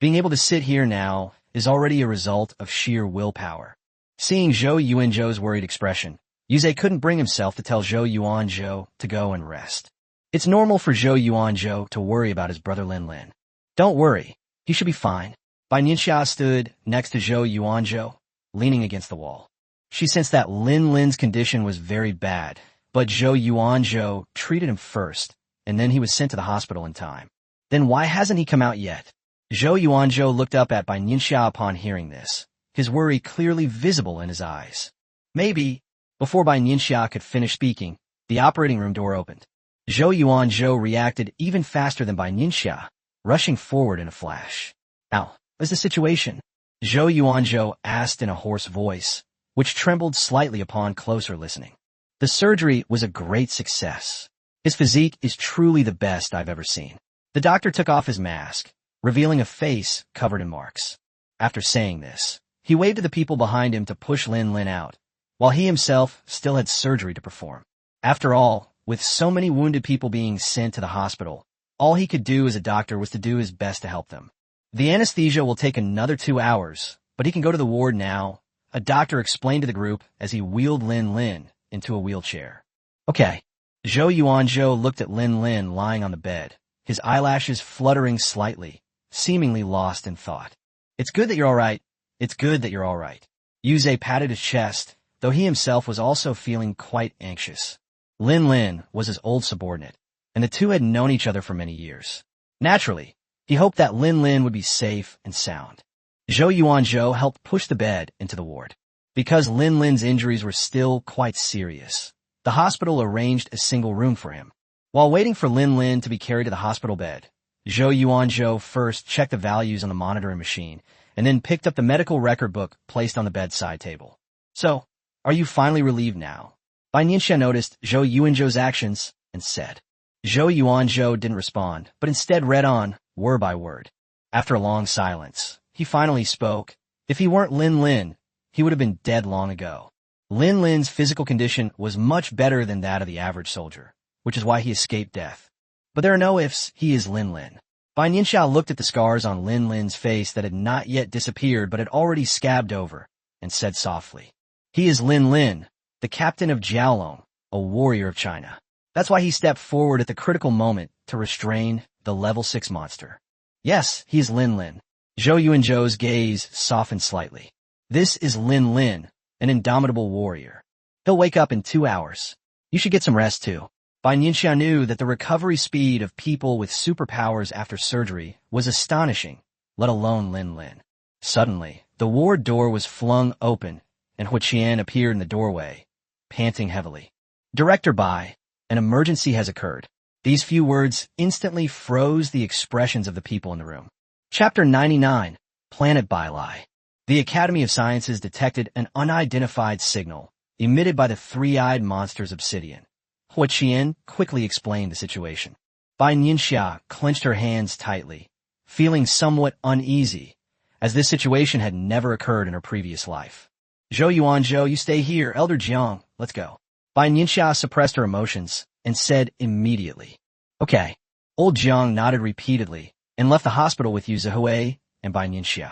Being able to sit here now is already a result of sheer willpower. Seeing Zhou Yuanzhou's worried expression, Yuze couldn't bring himself to tell Zhou Yuanzhou to go and rest. It's normal for Zhou Yuanzhou to worry about his brother Lin. Don't worry, he should be fine. Bai Nianxia stood next to Zhou Yuanzhou, leaning against the wall. She sensed that Lin's condition was very bad, but Zhou Yuanzhou treated him first, and then he was sent to the hospital in time. Then why hasn't he come out yet? Zhou Yuanzhou looked up at Bai Nianxia upon hearing this, his worry clearly visible in his eyes. Maybe, before Bai Nianxia could finish speaking, the operating room door opened. Zhou Yuanzhou reacted even faster than Bai Nianxia, rushing forward in a flash. Now, what's the situation? Zhou Yuanzhou asked in a hoarse voice, which trembled slightly upon closer listening. The surgery was a great success. His physique is truly the best I've ever seen. The doctor took off his mask, revealing a face covered in marks. After saying this, he waved to the people behind him to push Lin out, while he himself still had surgery to perform. After all, with so many wounded people being sent to the hospital, all he could do as a doctor was to do his best to help them. The anesthesia will take another 2 hours, but he can go to the ward now, a doctor explained to the group as he wheeled Lin into a wheelchair. Okay. Zhou Yuanzhou looked at Lin lying on the bed, his eyelashes fluttering slightly, seemingly lost in thought. It's good that you're all right. It's good that you're all right. Yuze patted his chest, though he himself was also feeling quite anxious. Lin was his old subordinate, and the two had known each other for many years. Naturally, he hoped that Lin would be safe and sound. Zhou Yuanzhou helped push the bed into the ward. Because Lin's injuries were still quite serious, the hospital arranged a single room for him. While waiting for Lin to be carried to the hospital bed, Zhou Yuanzhou first checked the values on the monitoring machine, and then picked up the medical record book placed on the bedside table. So, are you finally relieved now? Bai Nianxia noticed Zhou Yuanzhou's actions and said. Zhou Yuanzhou didn't respond, but instead read on, word by word. After a long silence, he finally spoke. If he weren't Lin, he would have been dead long ago. Lin's physical condition was much better than that of the average soldier, which is why he escaped death. But there are no ifs, he is Lin. Bai Nianxia looked at the scars on Lin's face that had not yet disappeared but had already scabbed over, and said softly, he is Lin, the captain of Jiaolong, a warrior of China. That's why he stepped forward at the critical moment to restrain the level 6 monster. Yes, he is Lin. Zhou Yuanzhou's gaze softened slightly. This is Lin, an indomitable warrior. He'll wake up in 2 hours. You should get some rest too. Bai Nianxia knew that the recovery speed of people with superpowers after surgery was astonishing, let alone Lin. Suddenly, the ward door was flung open, and Huiqian appeared in the doorway, panting heavily. Director Bai, an emergency has occurred. These few words instantly froze the expressions of the people in the room. Chapter 99, Planet Bailai. The Academy of Sciences detected an unidentified signal emitted by the three-eyed monster's obsidian. Huiqian quickly explained the situation. Bai Nianxia clenched her hands tightly, feeling somewhat uneasy, as this situation had never occurred in her previous life. Zhou Yuanzhou, you stay here. Elder Jiang, let's go. Bai Nianxia suppressed her emotions and said immediately. Okay. Old Jiang nodded repeatedly and left the hospital with Yu Zihue and Bai Nianxia.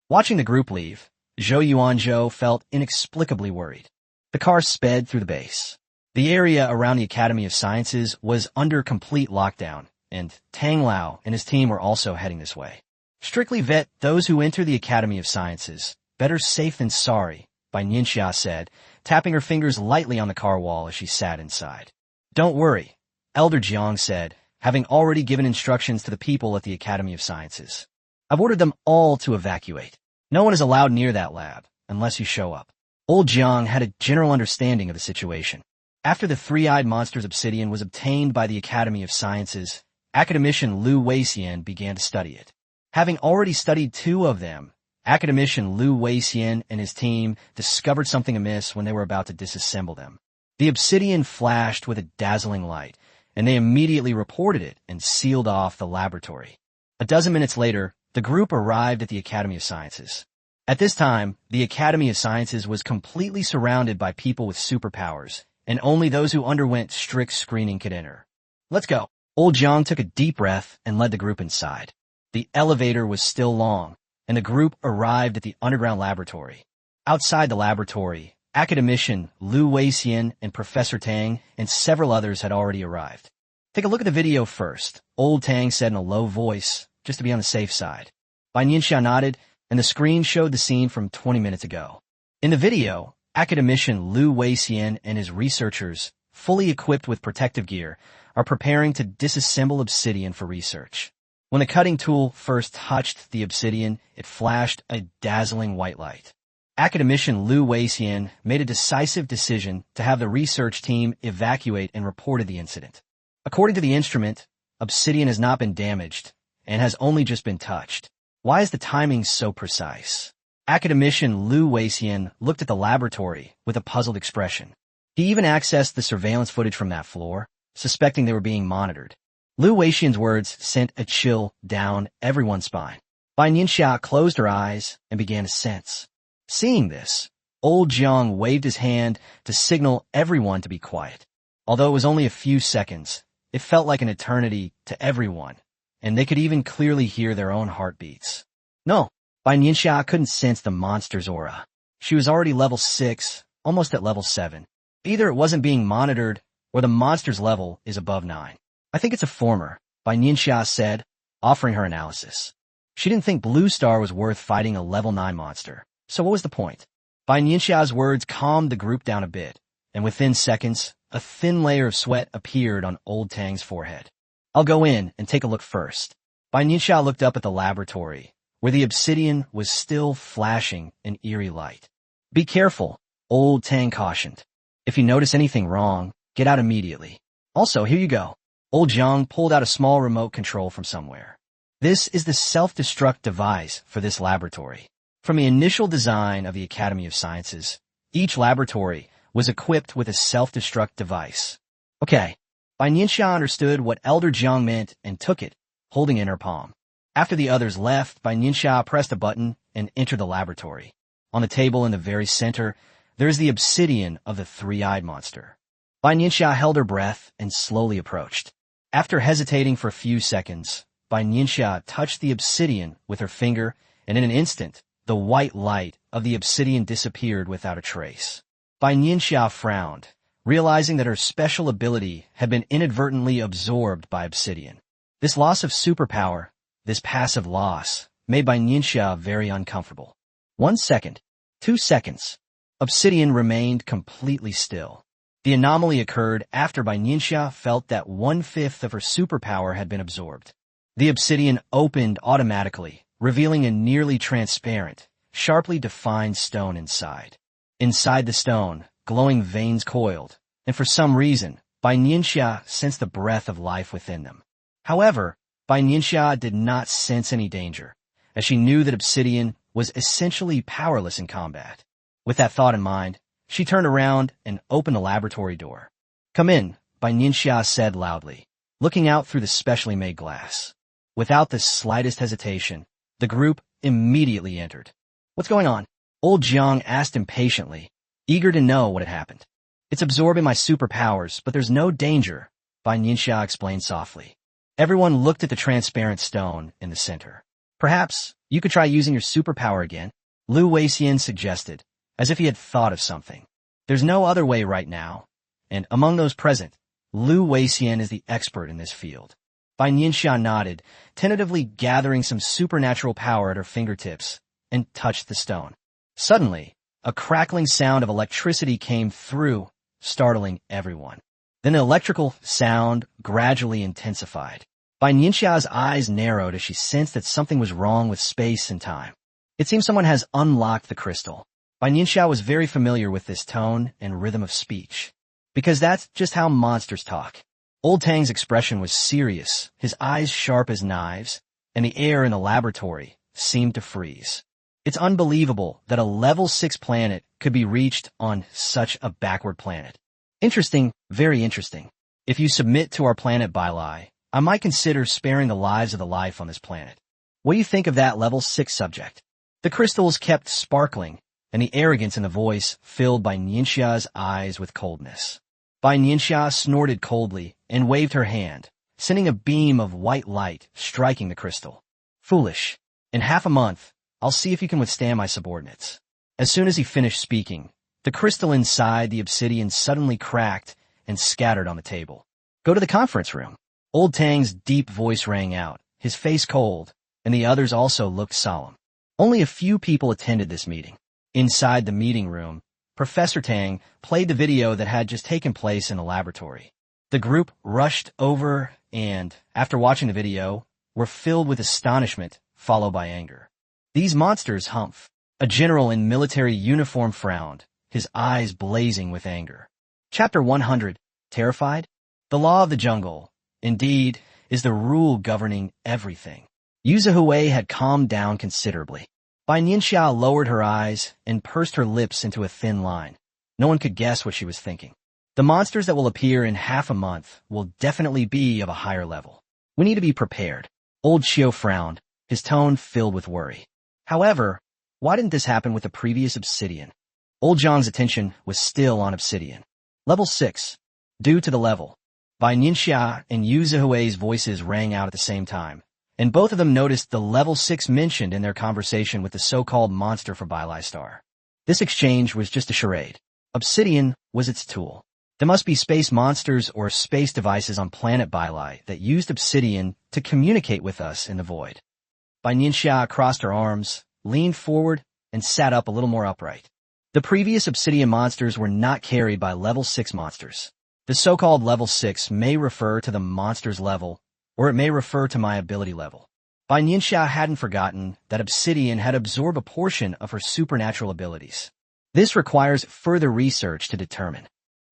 Watching the group leave, Zhou Yuanzhou felt inexplicably worried. The car sped through the base. The area around the Academy of Sciences was under complete lockdown, and Tang Lao and his team were also heading this way. Strictly vet those who enter the Academy of Sciences. Better safe than sorry, Bai Nianxia said, tapping her fingers lightly on the car wall as she sat inside. Don't worry, Elder Jiang said, having already given instructions to the people at the Academy of Sciences. I've ordered them all to evacuate. No one is allowed near that lab, unless you show up. Old Jiang had a general understanding of the situation. After the three-eyed monster's obsidian was obtained by the Academy of Sciences, academician Liu Weixian began to study it. Having already studied two of them, academician Liu Weixian and his team discovered something amiss when they were about to disassemble them. The obsidian flashed with a dazzling light, and they immediately reported it and sealed off the laboratory. A dozen minutes later, the group arrived at the Academy of Sciences. At this time, the Academy of Sciences was completely surrounded by people with superpowers, and only those who underwent strict screening could enter. Let's go. Old Jiang took a deep breath and led the group inside. The elevator was still long, and the group arrived at the underground laboratory. Outside the laboratory, academician Liu Weixian and Professor Tang and several others had already arrived. Take a look at the video first, Old Tang said in a low voice, just to be on the safe side. Bai Nianxia nodded, and the screen showed the scene from 20 minutes ago. In the video, academician Liu Weixian and his researchers, fully equipped with protective gear, are preparing to disassemble obsidian for research. When the cutting tool first touched the obsidian, it flashed a dazzling white light. Academician Liu Weixian made a decisive decision to have the research team evacuate and reported the incident. According to the instrument, obsidian has not been damaged and has only just been touched. Why is the timing so precise? Academician Liu Weixian looked at the laboratory with a puzzled expression. He even accessed the surveillance footage from that floor, suspecting they were being monitored. Liu Weixian's words sent a chill down everyone's spine. Bai Nianxia closed her eyes and began to sense. Seeing this, Old Jiang waved his hand to signal everyone to be quiet. Although it was only a few seconds, it felt like an eternity to everyone, and they could even clearly hear their own heartbeats. No, Bai Nianxia couldn't sense the monster's aura. She was already level 6, almost at level 7. Either it wasn't being monitored, or the monster's level is above 9. I think it's a former, Bai Nianxia said, offering her analysis. She didn't think Blue Star was worth fighting a level 9 monster, so what was the point? Bai Nianxia's words calmed the group down a bit, and within seconds, a thin layer of sweat appeared on Old Tang's forehead. I'll go in and take a look first. Bai Nianxia looked up at the laboratory, where the obsidian was still flashing an eerie light. Be careful, Old Tang cautioned. If you notice anything wrong, get out immediately. Also, here you go. Old Jiang pulled out a small remote control from somewhere. This is the self-destruct device for this laboratory. From the initial design of the Academy of Sciences, each laboratory was equipped with a self-destruct device. Okay, Bai Nianxia understood what Elder Jiang meant and took it, holding it in her palm. After the others left, Bai Nianxia pressed a button and entered the laboratory. On the table in the very center, there is the obsidian of the three-eyed monster. Bai Nianxia held her breath and slowly approached. After hesitating for a few seconds, Bai Nianxia touched the obsidian with her finger, and in an instant, the white light of the obsidian disappeared without a trace. Bai Nianxia frowned, realizing that her special ability had been inadvertently absorbed by obsidian. This loss of superpower, this passive loss, made Bai Nianxia very uncomfortable. 1 second, 2 seconds. Obsidian remained completely still. The anomaly occurred after Bai Nianxia felt that 1/5 of her superpower had been absorbed. The obsidian opened automatically, revealing a nearly transparent, sharply defined stone inside. Inside the stone, glowing veins coiled, and for some reason, Bai Nianxia sensed the breath of life within them. However, Bai Nianxia did not sense any danger, as she knew that obsidian was essentially powerless in combat. With that thought in mind, she turned around and opened the laboratory door. Come in, Bai Nianxia said loudly, looking out through the specially made glass. Without the slightest hesitation, the group immediately entered. What's going on? Old Jiang asked impatiently, eager to know what had happened. It's absorbing my superpowers, but there's no danger, Bai Nianxia explained softly. Everyone looked at the transparent stone in the center. Perhaps you could try using your superpower again. Lu Weixian suggested, as if he had thought of something. There's no other way right now, and among those present, Lu Weixian is the expert in this field. Bai Nianxia nodded, tentatively gathering some supernatural power at her fingertips, and touched the stone. Suddenly, a crackling sound of electricity came through, startling everyone. Then the electrical sound gradually intensified. Bai Nianxia's eyes narrowed as she sensed that something was wrong with space and time. It seemed someone has unlocked the crystal. Bai Nianxia was very familiar with this tone and rhythm of speech, because that's just how monsters talk. Old Tang's expression was serious, his eyes sharp as knives, and the air in the laboratory seemed to freeze. It's unbelievable that a level 6 planet could be reached on such a backward planet. Interesting, very interesting. If you submit to our planet Bai, I might consider sparing the lives of the life on this planet. What do you think of that level 6 subject? The crystals kept sparkling, and the arrogance in the voice filled Bai Nianxia's eyes with coldness. Bai Nianxia snorted coldly and waved her hand, sending a beam of white light striking the crystal. Foolish. In half a month, I'll see if you can withstand my subordinates. As soon as he finished speaking, the crystal inside the obsidian suddenly cracked and scattered on the table. Go to the conference room. Old Tang's deep voice rang out, his face cold, and the others also looked solemn. Only a few people attended this meeting. Inside the meeting room, Professor Tang played the video that had just taken place in the laboratory. The group rushed over and, after watching the video, were filled with astonishment, followed by anger. These monsters, Humph. A general in military uniform frowned, his eyes blazing with anger. Chapter 100. Terrified? The law of the jungle, indeed, is the rule governing everything. Yuzuhui had calmed down considerably. Bai Nianxia lowered her eyes and pursed her lips into a thin line. No one could guess what she was thinking. The monsters that will appear in half a month will definitely be of a higher level. We need to be prepared. Old Xiao frowned, his tone filled with worry. However, why didn't this happen with the previous obsidian? Old Zhang's attention was still on obsidian. Level 6. Due to the level. Bai Nianxia and Yuzuhui's voices rang out at the same time, and both of them noticed the level 6 mentioned in their conversation with the so-called monster for Bai Star. This exchange was just a charade. Obsidian was its tool. There must be space monsters or space devices on planet Bai that used obsidian to communicate with us in the void. Bai Nianxia crossed her arms, leaned forward, and sat up a little more upright. The previous obsidian monsters were not carried by level 6 monsters. The so-called level 6 may refer to the monster's level, or it may refer to my ability level. Bai Nianxia hadn't forgotten that obsidian had absorbed a portion of her supernatural abilities. This requires further research to determine.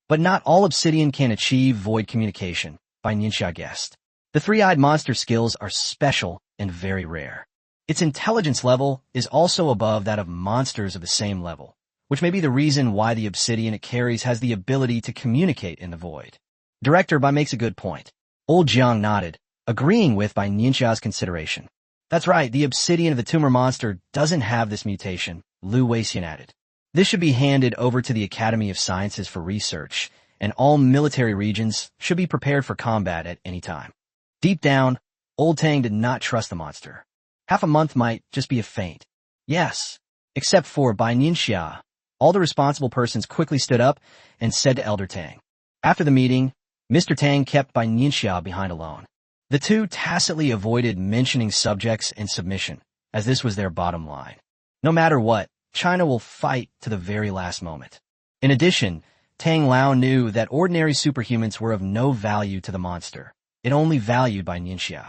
But not all obsidian can achieve void communication, Bai Nianxia guessed. The three-eyed monster skills are special and very rare. Its intelligence level is also above that of monsters of the same level, which may be the reason why the obsidian it carries has the ability to communicate in the void. Director Bai makes a good point. Old Jiang nodded, agreeing with Bai Nianxia's consideration. That's right, the obsidian of the tumor monster doesn't have this mutation, Lu Weixian added. This should be handed over to the Academy of Sciences for research, and all military regions should be prepared for combat at any time. Deep down, Old Tang did not trust the monster. Half a month might just be a feint. Yes, except for Bai Nianxia. All the responsible persons quickly stood up and said to Elder Tang. After the meeting, Mr. Tang kept Bai Nianxia behind alone. The two tacitly avoided mentioning subjects and submission, as this was their bottom line. No matter what, China will fight to the very last moment. In addition, Tang Lao knew that ordinary superhumans were of no value to the monster. It only valued Bai Nianxia.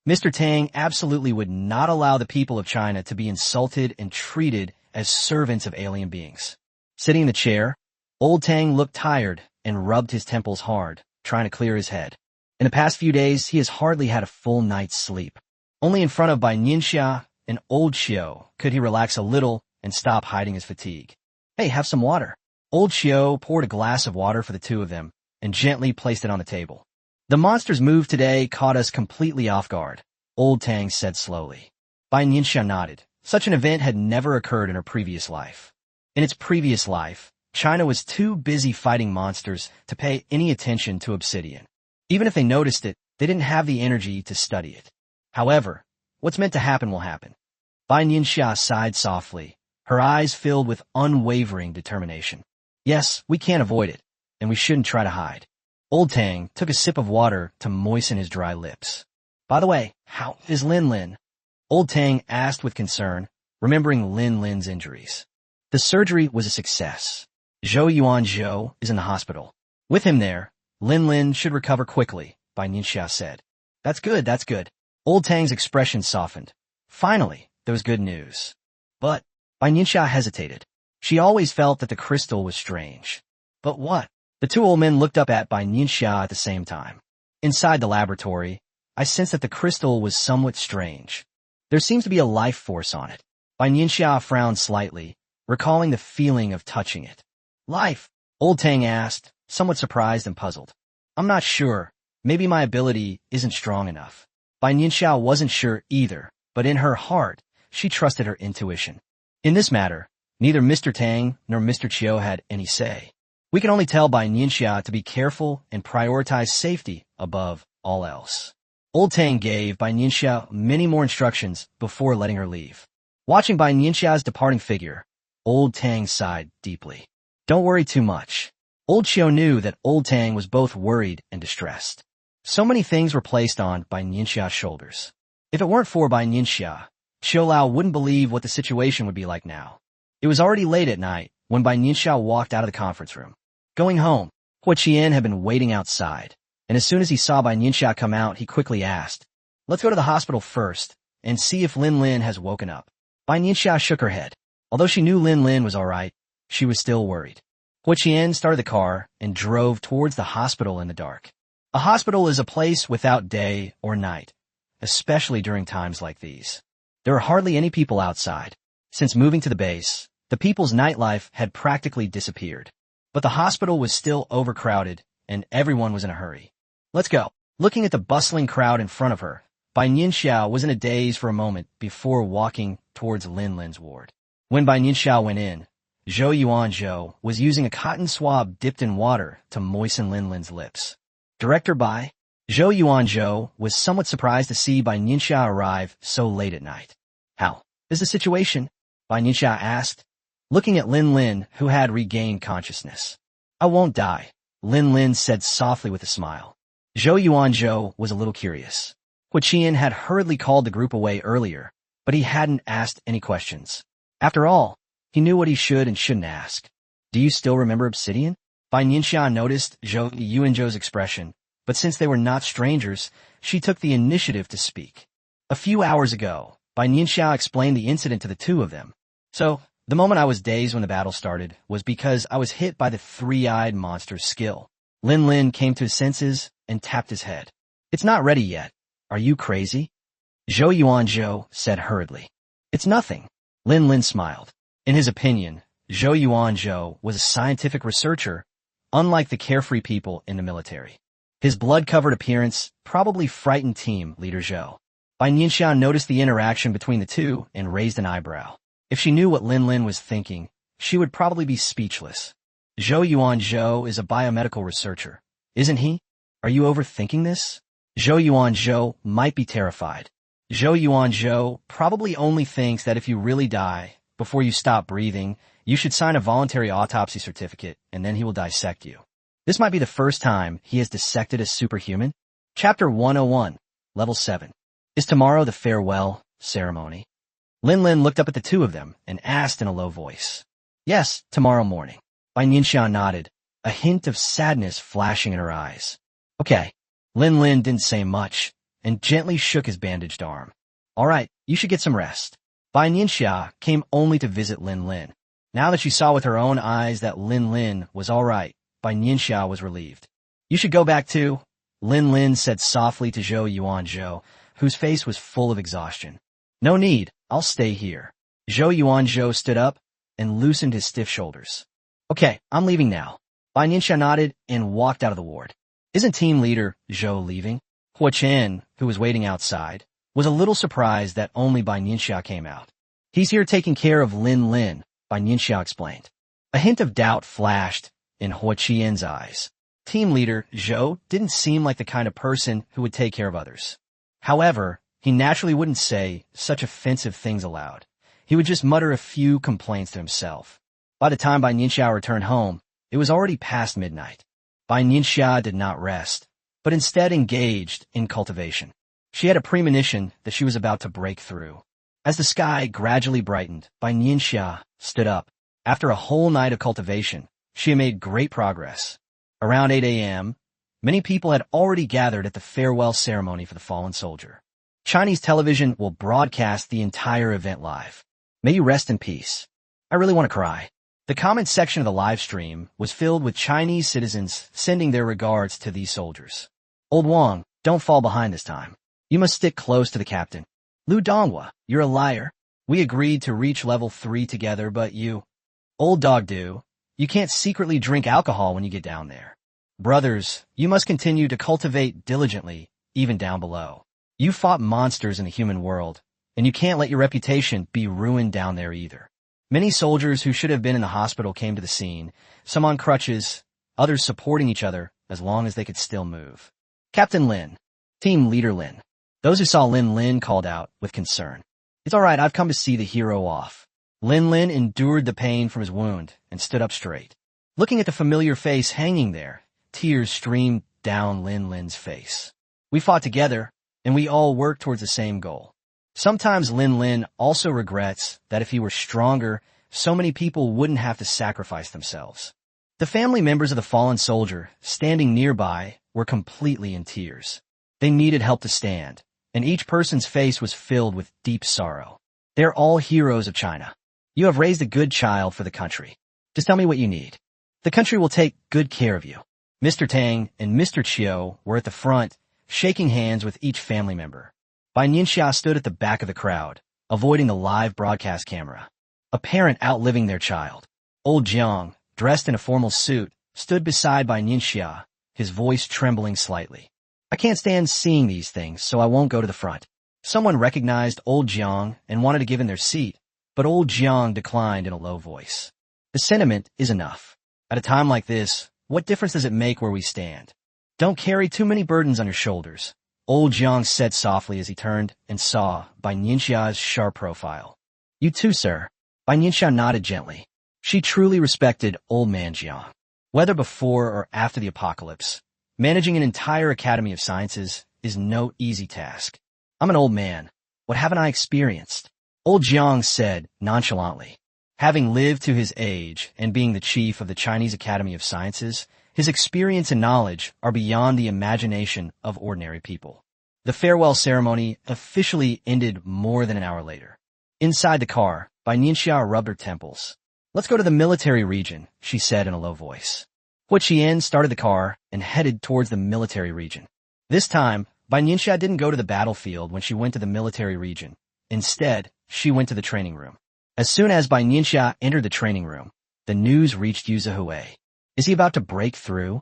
Mr. Tang absolutely would not allow the people of China to be insulted and treated as servants of alien beings. Sitting in the chair, Old Tang looked tired and rubbed his temples hard, trying to clear his head. In the past few days, he has hardly had a full night's sleep. Only in front of Bai Nianxia and Old Xiao could he relax a little and stop hiding his fatigue. Hey, have some water. Old Xiao poured a glass of water for the two of them and gently placed it on the table. The monster's move today caught us completely off guard, Old Tang said slowly. Bai Nianxia nodded. Such an event had never occurred in her previous life. In its previous life, China was too busy fighting monsters to pay any attention to obsidian. Even if they noticed it, they didn't have the energy to study it. However, what's meant to happen will happen. Bai Nianxia sighed softly, her eyes filled with unwavering determination. Yes, we can't avoid it, and we shouldn't try to hide. Old Tang took a sip of water to moisten his dry lips. By the way, how is Lin Lin? Old Tang asked with concern, remembering Lin Lin's injuries. The surgery was a success. Zhou Yuanzhou is in the hospital. With him there, Lin Lin should recover quickly, Bai Nianxia said. That's good, that's good. Old Tang's expression softened. Finally, there was good news. But Bai Nianxia hesitated. She always felt that the crystal was strange. But what? The two old men looked up at Bai Nianxia at the same time. Inside the laboratory, I sensed that the crystal was somewhat strange. There seems to be a life force on it. Bai Nianxia frowned slightly, recalling the feeling of touching it. Life? Old Tang asked, somewhat surprised and puzzled. I'm not sure. Maybe my ability isn't strong enough. Bai Nianxia wasn't sure either, but in her heart, she trusted her intuition. In this matter, neither Mr. Tang nor Mr. Chiu had any say. We can only tell Bai Nianxia to be careful and prioritize safety above all else. Old Tang gave Bai Nianxia many more instructions before letting her leave. Watching Bai Nianxia's departing figure, Old Tang sighed deeply. Don't worry too much. Old Chiu knew that Old Tang was both worried and distressed. So many things were placed on Bai Nianxia's shoulders. If it weren't for Bai Nianxia, Qiu Lao wouldn't believe what the situation would be like now. It was already late at night when Bai Nianxia walked out of the conference room. Going home, Hua Qian had been waiting outside, and as soon as he saw Bai Nianxia come out, he quickly asked, "Let's go to the hospital first and see if Lin Lin has woken up." Bai Nianxia shook her head. Although she knew Lin Lin was all right, she was still worried. Hua Qian started the car and drove towards the hospital in the dark. A hospital is a place without day or night, especially during times like these. There are hardly any people outside. Since moving to the base, the people's nightlife had practically disappeared. But the hospital was still overcrowded, and everyone was in a hurry. Let's go. Looking at the bustling crowd in front of her, Bai Nianxia was in a daze for a moment before walking towards Lin Lin's ward. When Bai Nianxia went in, Zhou Yuanzhou was using a cotton swab dipped in water to moisten Lin Lin's lips. Director Bai? Zhou Yuanzhou was somewhat surprised to see Bai Nianxia arrive so late at night. How is the situation? Bai Nianxia asked, looking at Lin Lin, who had regained consciousness. I won't die, Lin Lin said softly with a smile. Zhou Yuanzhou was a little curious. Hua Qian had hurriedly called the group away earlier, but he hadn't asked any questions. After all, he knew what he should and shouldn't ask. Do you still remember Obsidian? Bai Nianxia noticed Zhou Yuanzhou's expression, but since they were not strangers, she took the initiative to speak. A few hours ago, Bai Nianxia explained the incident to the two of them. So, the moment I was dazed when the battle started was because I was hit by the three-eyed monster's skill. Lin Lin came to his senses and tapped his head. It's not ready yet. Are you crazy? Zhou Yuanzhou said hurriedly. It's nothing. Lin Lin smiled. In his opinion, Zhou Yuanzhou was a scientific researcher, unlike the carefree people in the military. His blood-covered appearance probably frightened team leader Zhou. Bai Nianxia noticed the interaction between the two and raised an eyebrow. If she knew what Lin Lin was thinking, she would probably be speechless. Zhou Yuanzhou is a biomedical researcher, isn't he? Are you overthinking this? Zhou Yuanzhou might be terrified. Zhou Yuanzhou probably only thinks that if you really die, before you stop breathing, you should sign a voluntary autopsy certificate, and then he will dissect you. This might be the first time he has dissected a superhuman. Chapter 101, Level 7. Is tomorrow the farewell ceremony? Lin Lin looked up at the two of them and asked in a low voice. Yes, tomorrow morning. Bai Nianxia nodded, a hint of sadness flashing in her eyes. Okay. Lin Lin didn't say much and gently shook his bandaged arm. All right, you should get some rest. Bai Nianxia came only to visit Lin Lin. Now that she saw with her own eyes that Lin Lin was all right, Bai Nianxia was relieved. You should go back too, Lin Lin said softly to Zhou Yuanzhou, whose face was full of exhaustion. No need, I'll stay here. Zhou Yuanzhou stood up and loosened his stiff shoulders. Okay, I'm leaving now. Bai Nianxia nodded and walked out of the ward. Isn't team leader Zhou leaving? Hua Qian, who was waiting outside, was a little surprised that only Bai Nianxia came out. He's here taking care of Lin Lin, Bai Nianxia explained. A hint of doubt flashed in Hua Qian's eyes. Team leader Zhou didn't seem like the kind of person who would take care of others. However, he naturally wouldn't say such offensive things aloud. he would just mutter a few complaints to himself. By the time Bai Nianxia returned home, it was already past midnight. Bai Nianxia did not rest, but instead engaged in cultivation. She had a premonition that she was about to break through. As the sky gradually brightened, Bai Nianxia stood up. After a whole night of cultivation, she had made great progress. Around 8 a.m., many people had already gathered at the farewell ceremony for the fallen soldier. Chinese television will broadcast the entire event live. May you rest in peace. I really want to cry. The comment section of the live stream was filled with Chinese citizens sending their regards to these soldiers. Old Wang, don't fall behind this time. You must stick close to the captain. Lu Donghua, you're a liar. We agreed to reach level 3 together, but you... Old Dog Do, you can't secretly drink alcohol when you get down there. Brothers, you must continue to cultivate diligently, even down below. You fought monsters in the human world, and you can't let your reputation be ruined down there either. Many soldiers who should have been in the hospital came to the scene, some on crutches, others supporting each other as long as they could still move. Captain Lin. Team Leader Lin. Those who saw Lin called out with concern. It's all right, I've come to see the hero off. Lin endured the pain from his wound and stood up straight. Looking at the familiar face hanging there, tears streamed down Lin's face. We fought together, and we all worked towards the same goal. Sometimes Lin also regrets that if he were stronger, so many people wouldn't have to sacrifice themselves. The family members of the fallen soldier, standing nearby, were completely in tears. They needed help to stand, and each person's face was filled with deep sorrow. They're all heroes of China. You have raised a good child for the country. Just tell me what you need. The country will take good care of you. Mr. Tang and Mr. Chiu were at the front, shaking hands with each family member. Bai Nianxia stood at the back of the crowd, avoiding the live broadcast camera. A parent outliving their child. Old Jiang, dressed in a formal suit, stood beside Bai Nianxia, his voice trembling slightly. I can't stand seeing these things, so I won't go to the front. Someone recognized Old Jiang and wanted to give in their seat, but Old Jiang declined in a low voice. The sentiment is enough. At a time like this, what difference does it make where we stand? Don't carry too many burdens on your shoulders. Old Jiang said softly as he turned and saw Bai Nianxia's sharp profile. You too, sir. Bai Nianxia nodded gently. She truly respected Old Man Jiang. Whether before or after the apocalypse, managing an entire Academy of Sciences is no easy task. I'm an old man. What haven't I experienced? Old Jiang said nonchalantly. Having lived to his age and being the chief of the Chinese Academy of Sciences, his experience and knowledge are beyond the imagination of ordinary people. The farewell ceremony officially ended more than an hour later. Inside the car, Bai Nianxia rubbed her temples. Let's go to the military region, she said in a low voice. Hu Qian started the car and headed towards the military region. This time, Bai Nianxia didn't go to the battlefield when she went to the military region. Instead, she went to the training room. As soon as Bai Nianxia entered the training room, the news reached Yu Zihui. Is he about to break through?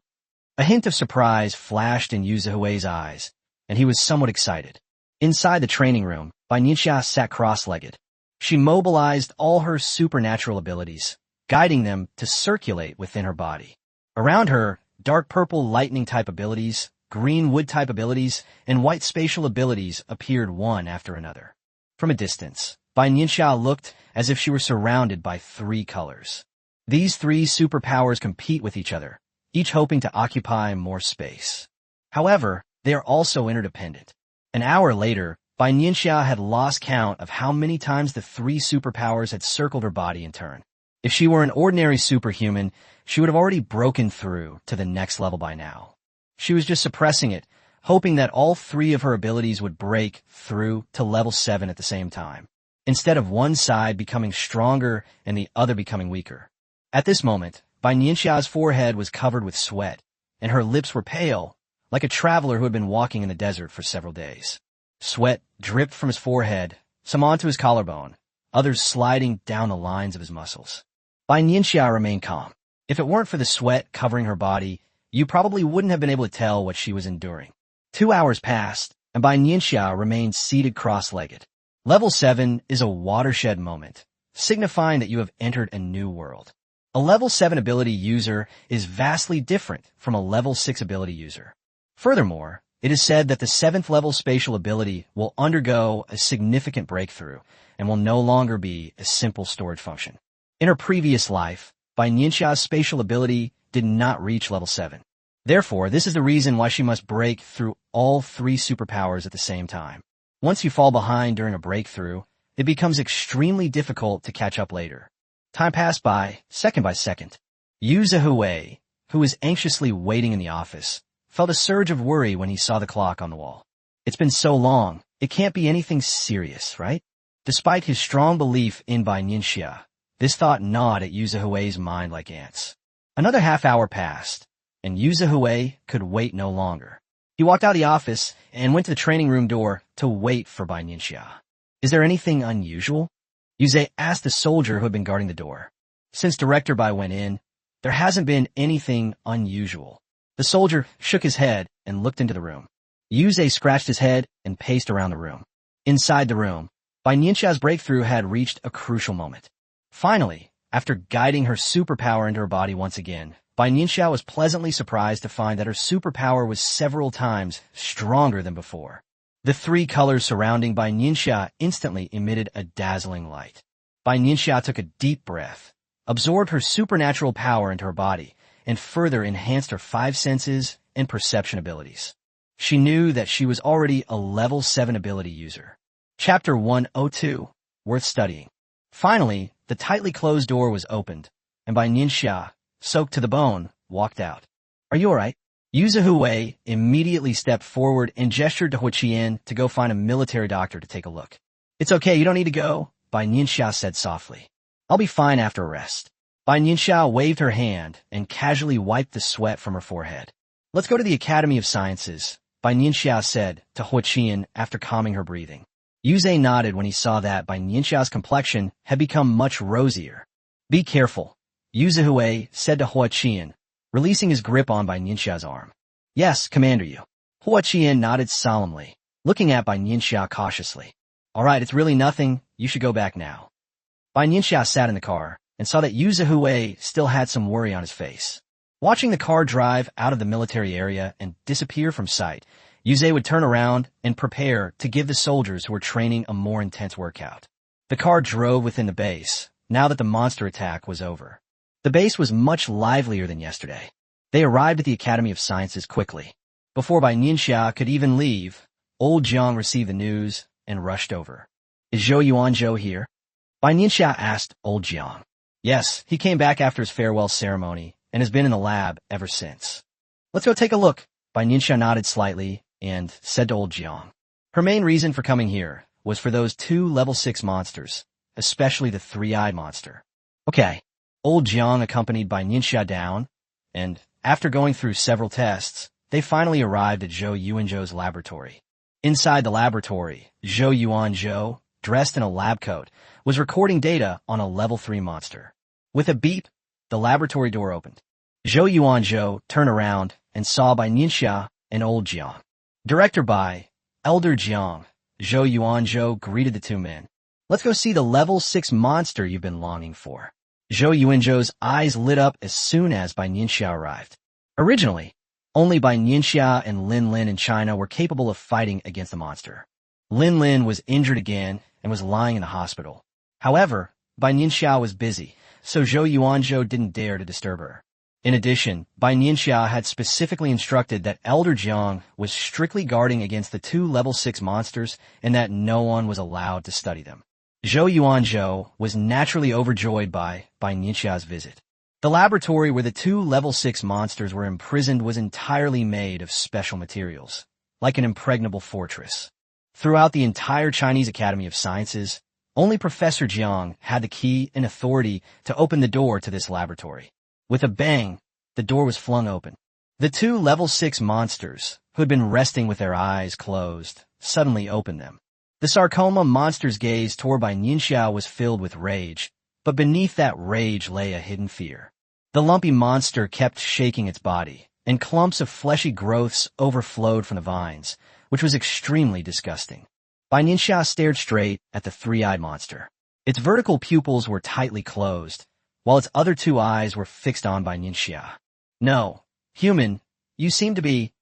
A hint of surprise flashed in Yu Zihui's eyes, and he was somewhat excited. Inside the training room, Bai Nianxia sat cross-legged. She mobilized all her supernatural abilities, guiding them to circulate within her body. Around her, dark purple lightning-type abilities, green wood-type abilities, and white spatial abilities appeared one after another. From a distance, Bai Nianxia looked as if she were surrounded by 3 colors. These 3 superpowers compete with each other, each hoping to occupy more space. However, they are also interdependent. An hour later, Bai Nianxia had lost count of how many times the 3 superpowers had circled her body in turn. If she were an ordinary superhuman, she would have already broken through to the next level by now. She was just suppressing it, hoping that all 3 of her abilities would break through to level 7 at the same time, instead of one side becoming stronger and the other becoming weaker. At this moment, Bai Nianxia's forehead was covered with sweat, and her lips were pale, like a traveler who had been walking in the desert for several days. Sweat dripped from his forehead, some onto his collarbone, others sliding down the lines of his muscles. Bai Nianxia remained calm. If it weren't for the sweat covering her body, you probably wouldn't have been able to tell what she was enduring. 2 hours passed, and Bai Nianxia remained seated cross-legged. Level 7 is a watershed moment, signifying that you have entered a new world. A level 7 ability user is vastly different from a level 6 ability user. Furthermore, It is said that the 7th level spatial ability will undergo a significant breakthrough and will no longer be a simple storage function. In her previous life, Bai Nianxia's spatial ability did not reach level 7. Therefore, this is the reason why she must break through all 3 superpowers at the same time. Once you fall behind during a breakthrough, it becomes extremely difficult to catch up later. Time passed by second. Yu Zihui, who was anxiously waiting in the office, felt a surge of worry when he saw the clock on the wall. It's been so long, it can't be anything serious, right? Despite his strong belief in Bai Nianxia, this thought gnawed at Yu Zihui's mind like ants. Another half hour passed, and Yu Zihui could wait no longer. He walked out of the office and went to the training room door to wait for Bai Nianxia. Is there anything unusual? Yu Zhe asked the soldier who had been guarding the door. Since Director Bai went in, there hasn't been anything unusual. The soldier shook his head and looked into the room. Yu Zhe scratched his head and paced around the room. Inside the room, Bai Nianxia's breakthrough had reached a crucial moment. Finally, after guiding her superpower into her body once again, Bai Nianxia was pleasantly surprised to find that her superpower was several times stronger than before. The 3 colors surrounding Bai Nianxia instantly emitted a dazzling light. Bai Nianxia took a deep breath, absorbed her supernatural power into her body, and further enhanced her 5 senses and perception abilities. She knew that she was already a level 7 ability user. Chapter 102, Worth Studying. Finally, the tightly closed door was opened, and Bai Nianxia, soaked to the bone, walked out. Are you alright? Yu Zihui immediately stepped forward and gestured to Hu Qian to go find a military doctor to take a look. It's okay, you don't need to go, Bai Nianxia said softly. I'll be fine after a rest. Bai Nianxia waved her hand and casually wiped the sweat from her forehead. Let's go to the Academy of Sciences, Bai Nianxia said to Hu Qian after calming her breathing. Yu Zhe nodded when he saw that Bai Nianxia's complexion had become much rosier. Be careful, Yu Zihui said to Hu Qian, releasing his grip on Bai Nianxia's arm. Yes, Commander Yu. Hu Qian nodded solemnly, looking at Bai Nianxia cautiously. Alright, it's really nothing, you should go back now. Bai Nianxia sat in the car and saw that Yu Zihui still had some worry on his face. Watching the car drive out of the military area and disappear from sight, Yu Zhe would turn around and prepare to give the soldiers who were training a more intense workout. The car drove within the base, now that the monster attack was over. The base was much livelier than yesterday. They arrived at the Academy of Sciences quickly. Before Bai Nianxia could even leave, old Jiang received the news and rushed over. Is Zhou Yuanzhou here? Bai Nianxia asked old Jiang. Yes, he came back after his farewell ceremony and has been in the lab ever since. Let's go take a look. Bai Nianxia nodded slightly and said to old Jiang. Her main reason for coming here was for those 2 level 6 monsters, especially the 3-eyed monster. Okay. Old Jiang accompanied Bai Nianxia down, and after going through several tests, they finally arrived at Zhou Yuanzhou's laboratory. Inside the laboratory, Zhou Yuanzhou, dressed in a lab coat, was recording data on a level 3 monster. With a beep, the laboratory door opened. Zhou Yuanzhou turned around and saw Bai Nianxia and old Jiang. Director Bai, Elder Jiang, Zhou Yuanzhou greeted the 2 men. Let's go see the level 6 monster you've been longing for. Zhou Yuanzhou's eyes lit up as soon as Bai Nianxia arrived. Originally, only Bai Nianxia and Lin Lin in China were capable of fighting against the monster. Lin Lin was injured again and was lying in the hospital. However, Bai Nianxia was busy, so Zhou Yuanzhou didn't dare to disturb her. In addition, Bai Nianxia had specifically instructed that Elder Jiang was strictly guarding against the 2 level 6 monsters and that no one was allowed to study them. Zhou Yuanzhou was naturally overjoyed by Bai Nianxia's visit. The laboratory where the 2 level 6 monsters were imprisoned was entirely made of special materials, like an impregnable fortress. Throughout the entire Chinese Academy of Sciences, only Professor Jiang had the key and authority to open the door to this laboratory. With a bang, the door was flung open. The 2 level 6 monsters, who had been resting with their eyes closed, suddenly opened them. The sarcoma monster's gaze toward Bai Nianxia was filled with rage, but beneath that rage lay a hidden fear. The lumpy monster kept shaking its body, and clumps of fleshy growths overflowed from the vines, which was extremely disgusting. Bai Nianxia stared straight at the 3-eyed monster. Its vertical pupils were tightly closed, while its other 2 eyes were fixed on Bai Nianxia. No, human, you seem to be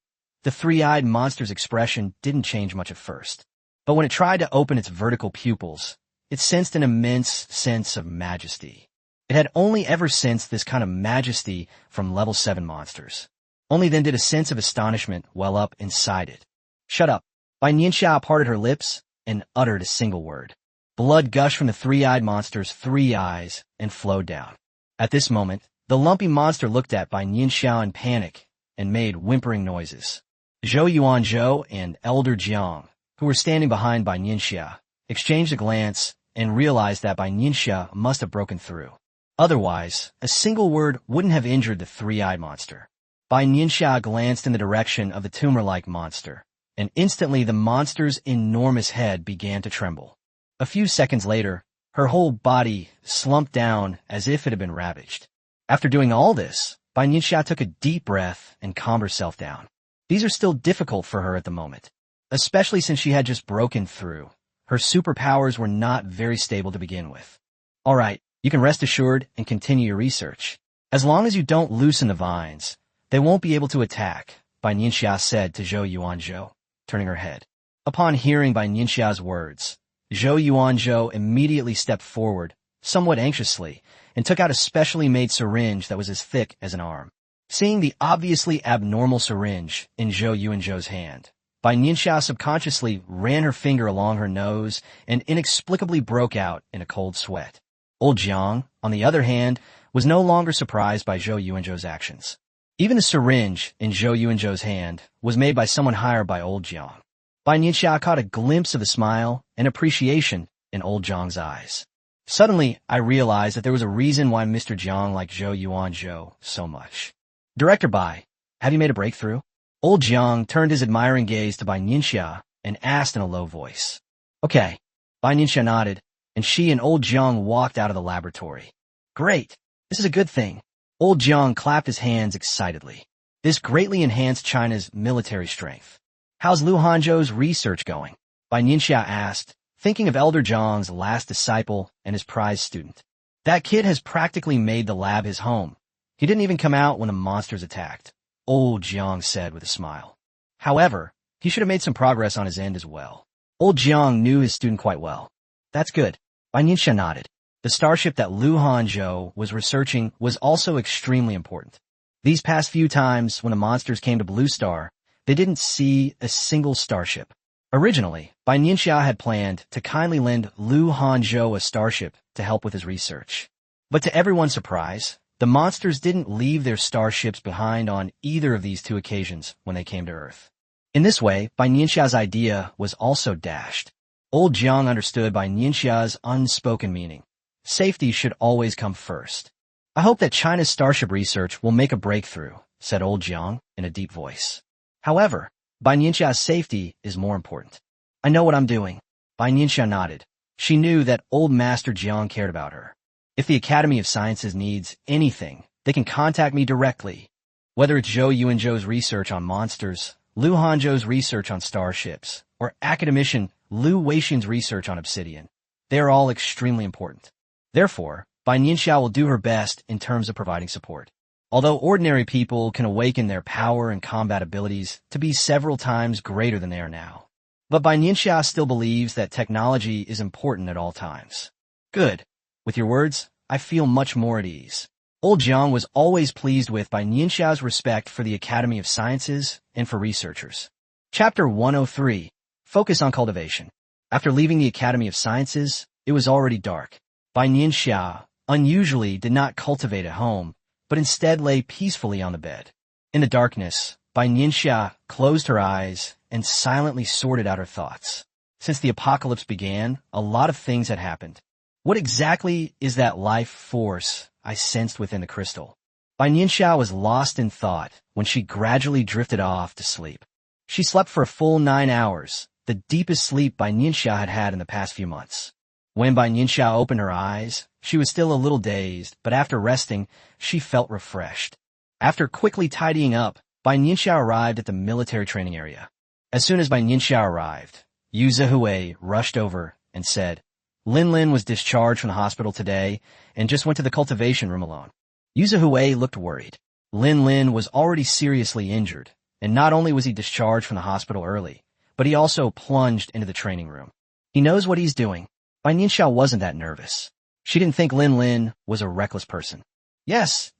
The three-eyed monster's expression didn't change much at first. But when it tried to open its vertical pupils, it sensed an immense sense of majesty. It had only ever sensed this kind of majesty from level 7 monsters. Only then did a sense of astonishment well up inside it. "Shut up." Bai Nianxia parted her lips and uttered a single word. Blood gushed from the three-eyed monster's 3 eyes and flowed down. At this moment, the lumpy monster looked at Bai Nianxia in panic and made whimpering noises. Zhou Yuanzhou and Elder Jiang, who were standing behind Bai Nianxia, exchanged a glance and realized that Bai Nianxia must have broken through. Otherwise, a single word wouldn't have injured the three-eyed monster. Bai Nianxia glanced in the direction of the tumor-like monster, and instantly the monster's enormous head began to tremble. A few seconds later, her whole body slumped down as if it had been ravaged. After doing all this, Bai Nianxia took a deep breath and calmed herself down. These are still difficult for her at the moment, especially since she had just broken through. Her superpowers were not very stable to begin with. "All right, you can rest assured and continue your research. As long as you don't loosen the vines, they won't be able to attack," Bai Nianxia said to Zhou Yuanzhou, turning her head. Upon hearing Bai Nianxia's words, Zhou Yuanzhou immediately stepped forward, somewhat anxiously, and took out a specially made syringe that was as thick as an arm. Seeing the obviously abnormal syringe in Zhou Yuanzhou's hand, Bai Nianxia subconsciously ran her finger along her nose and inexplicably broke out in a cold sweat. Old Jiang, on the other hand, was no longer surprised by Zhou Yuanzhou's actions. Even the syringe in Zhou Yuanzhou's hand was made by someone hired by Old Jiang. Bai Nianxia caught a glimpse of a smile and appreciation in Old Jiang's eyes. Suddenly, I realized that there was a reason why Mr. Jiang liked Zhou Yuanzhou so much. "Director Bai, have you made a breakthrough?" Old Jiang turned his admiring gaze to Bai Nianxia and asked in a low voice. "Okay." Bai Nianxia nodded, and she and Old Jiang walked out of the laboratory. "Great. This is a good thing." Old Jiang clapped his hands excitedly. This greatly enhanced China's military strength. "How's Lu Hanzhou's research going?" Bai Nianxia asked, thinking of Elder Jiang's last disciple and his prize student. "That kid has practically made the lab his home. He didn't even come out when the monsters attacked," Old Jiang said with a smile. However, he should have made some progress on his end as well. Old Jiang knew his student quite well. "That's good." Bai Nianxia nodded. The starship that Lu Hanzhou was researching was also extremely important. These past few times when the monsters came to Blue Star, they didn't see a single starship. Originally, Bai Nianxia had planned to kindly lend Lu Hanzhou a starship to help with his research. But to everyone's surprise, the monsters didn't leave their starships behind on either of these two occasions when they came to Earth. In this way, Bai Nianxia's idea was also dashed. Old Jiang understood Bai Nianxia's unspoken meaning. Safety should always come first. "I hope that China's starship research will make a breakthrough," said Old Jiang in a deep voice. "However, Bai Nianxia's safety is more important." "I know what I'm doing." Bai Nianxia nodded. She knew that Old Master Jiang cared about her. "If the Academy of Sciences needs anything, they can contact me directly. Whether it's Zhou Yuanzhou's research on monsters, Lu Hanzhou's research on starships, or academician Lu Weixin's research on obsidian, they are all extremely important. Therefore, Bai Nianxia will do her best in terms of providing support. Although ordinary people can awaken their power and combat abilities to be several times greater than they are now. But Bai Nianxia still believes that technology is important at all times." "Good. With your words, I feel much more at ease." Old Jiang was always pleased with Bai Nianxia's respect for the Academy of Sciences and for researchers. Chapter 103. Focus on cultivation. After leaving the Academy of Sciences, it was already dark. Bai Nianxia unusually did not cultivate at home, but instead lay peacefully on the bed. In the darkness, Bai Nianxia closed her eyes and silently sorted out her thoughts. Since the apocalypse began, a lot of things had happened. What exactly is that life force I sensed within the crystal? Bai Nianxia was lost in thought when she gradually drifted off to sleep. She slept for a full 9 hours, the deepest sleep Bai Nianxia had had in the past few months. When Bai Nianxia opened her eyes, she was still a little dazed, but after resting, she felt refreshed. After quickly tidying up, Bai Nianxia arrived at the military training area. As soon as Bai Nianxia arrived, Yu Zihui rushed over and said, "Lin Lin was discharged from the hospital today and just went to the cultivation room alone." Yu Zihui looked worried. Lin Lin was already seriously injured, and not only was he discharged from the hospital early, but he also plunged into the training room. He knows what he's doing. Bai Nianxia wasn't that nervous. She didn't think Lin Lin was a reckless person. Yes,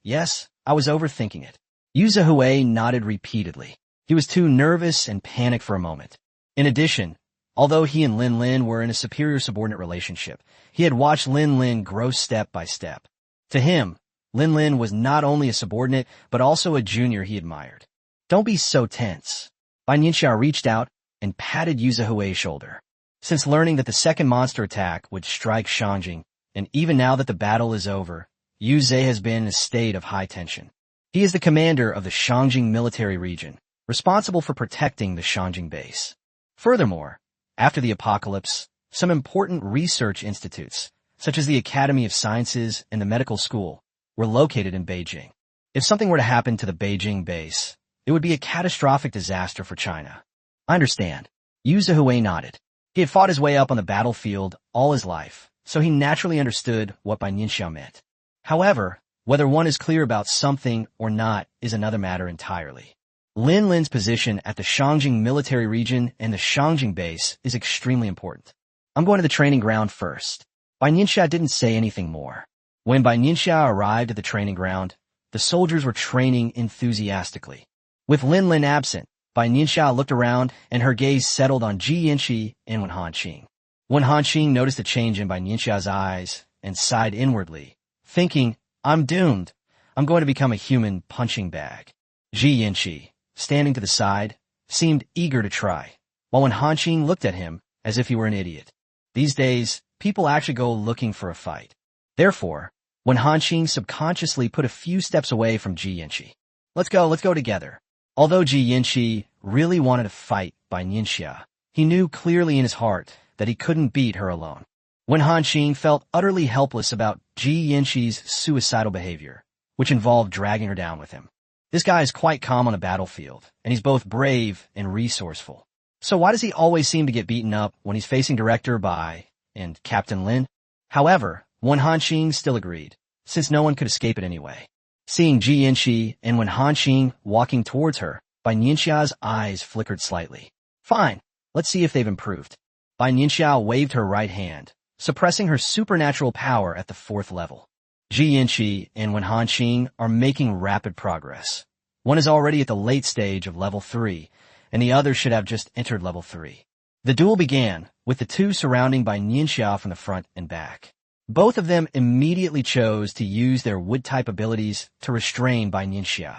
I was overthinking it. Yu Zhihui nodded repeatedly. He was too nervous and panicked for a moment. In addition, although he and Lin Lin were in a superior-subordinate relationship, he had watched Lin Lin grow step by step. To him, Lin Lin was not only a subordinate, but also a junior he admired. Don't be so tense. Bai Nianxia reached out and patted Yu Zhihui's shoulder. Since learning that the second monster attack would strike Shangjing, and even now that the battle is over, Yu Zhi has been in a state of high tension. He is the commander of the Shangjing military region, responsible for protecting the Shangjing base. Furthermore, after the apocalypse, some important research institutes, such as the Academy of Sciences and the medical school, were located in Beijing. If something were to happen to the Beijing base, it would be a catastrophic disaster for China. I understand. Yu Zhihui nodded. He had fought his way up on the battlefield all his life, so he naturally understood what Bai Nianxia meant. However, whether one is clear about something or not is another matter entirely. Lin Lin's position at the Shangjing military region and the Shangjing base is extremely important. I'm going to the training ground first. Bai Nianxia didn't say anything more. When Bai Nianxia arrived at the training ground, the soldiers were training enthusiastically. With Lin Lin absent, Bai Nianxia looked around and her gaze settled on Ji Yanqi and Wen Hanqing. Wen Hanqing noticed a change in Bai Nianxia's eyes and sighed inwardly, thinking, I'm doomed. I'm going to become a human punching bag. Ji Yanqi, standing to the side, seemed eager to try, while Wen Hanqing looked at him as if he were an idiot. These days, people actually go looking for a fight. Therefore, Wen Hanqing subconsciously put a few steps away from Ji Yanqi. Let's go together. Although Ji Yanqi really wanted to fight Bai Nianxia, he knew clearly in his heart that he couldn't beat her alone. Wen Hanqing felt utterly helpless about Ji Yanqi's suicidal behavior, which involved dragging her down with him. This guy is quite calm on a battlefield, and he's both brave and resourceful. So why does he always seem to get beaten up when he's facing Director Bai and Captain Lin? However, Wen Hanqing still agreed, since no one could escape it anyway. Seeing Ji Yanqi and Wen Hanqing walking towards her, Bai Nianxia's eyes flickered slightly. Fine, let's see if they've improved. Bai Nianxia waved her right hand, suppressing her supernatural power at the 4th level. Ji Yanqi and Wen Hanqing are making rapid progress. One is already at the late stage of level 3, and the other should have just entered level 3. The duel began, with the two surrounding Bai Nianxia from the front and back. Both of them immediately chose to use their wood-type abilities to restrain Bai Nianxia.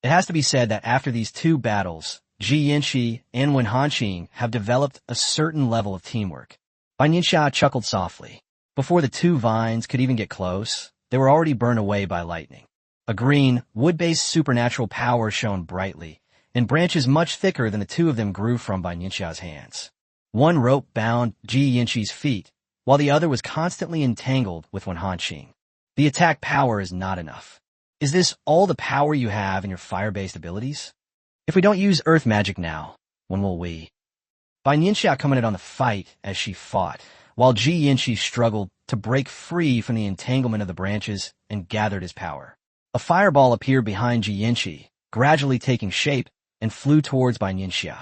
It has to be said that after these two battles, Ji Yanqi and Wen Hanqing have developed a certain level of teamwork. Bai Nianxia chuckled softly. Before the two vines could even get close, they were already burned away by lightning. A green, wood-based supernatural power shone brightly, and branches much thicker than the two of them grew from Bai Nianxia's hands. One rope bound Ji Yanqi's feet, while the other was constantly entangled with Wen Hanqing. The attack power is not enough. Is this all the power you have in your fire-based abilities? If we don't use earth magic now, when will we? Bai Nianxia commented on the fight as she fought, while Ji Yanqi struggled to break free from the entanglement of the branches and gathered his power. A fireball appeared behind Ji Yanqi, gradually taking shape, and flew towards Bai Nianxia.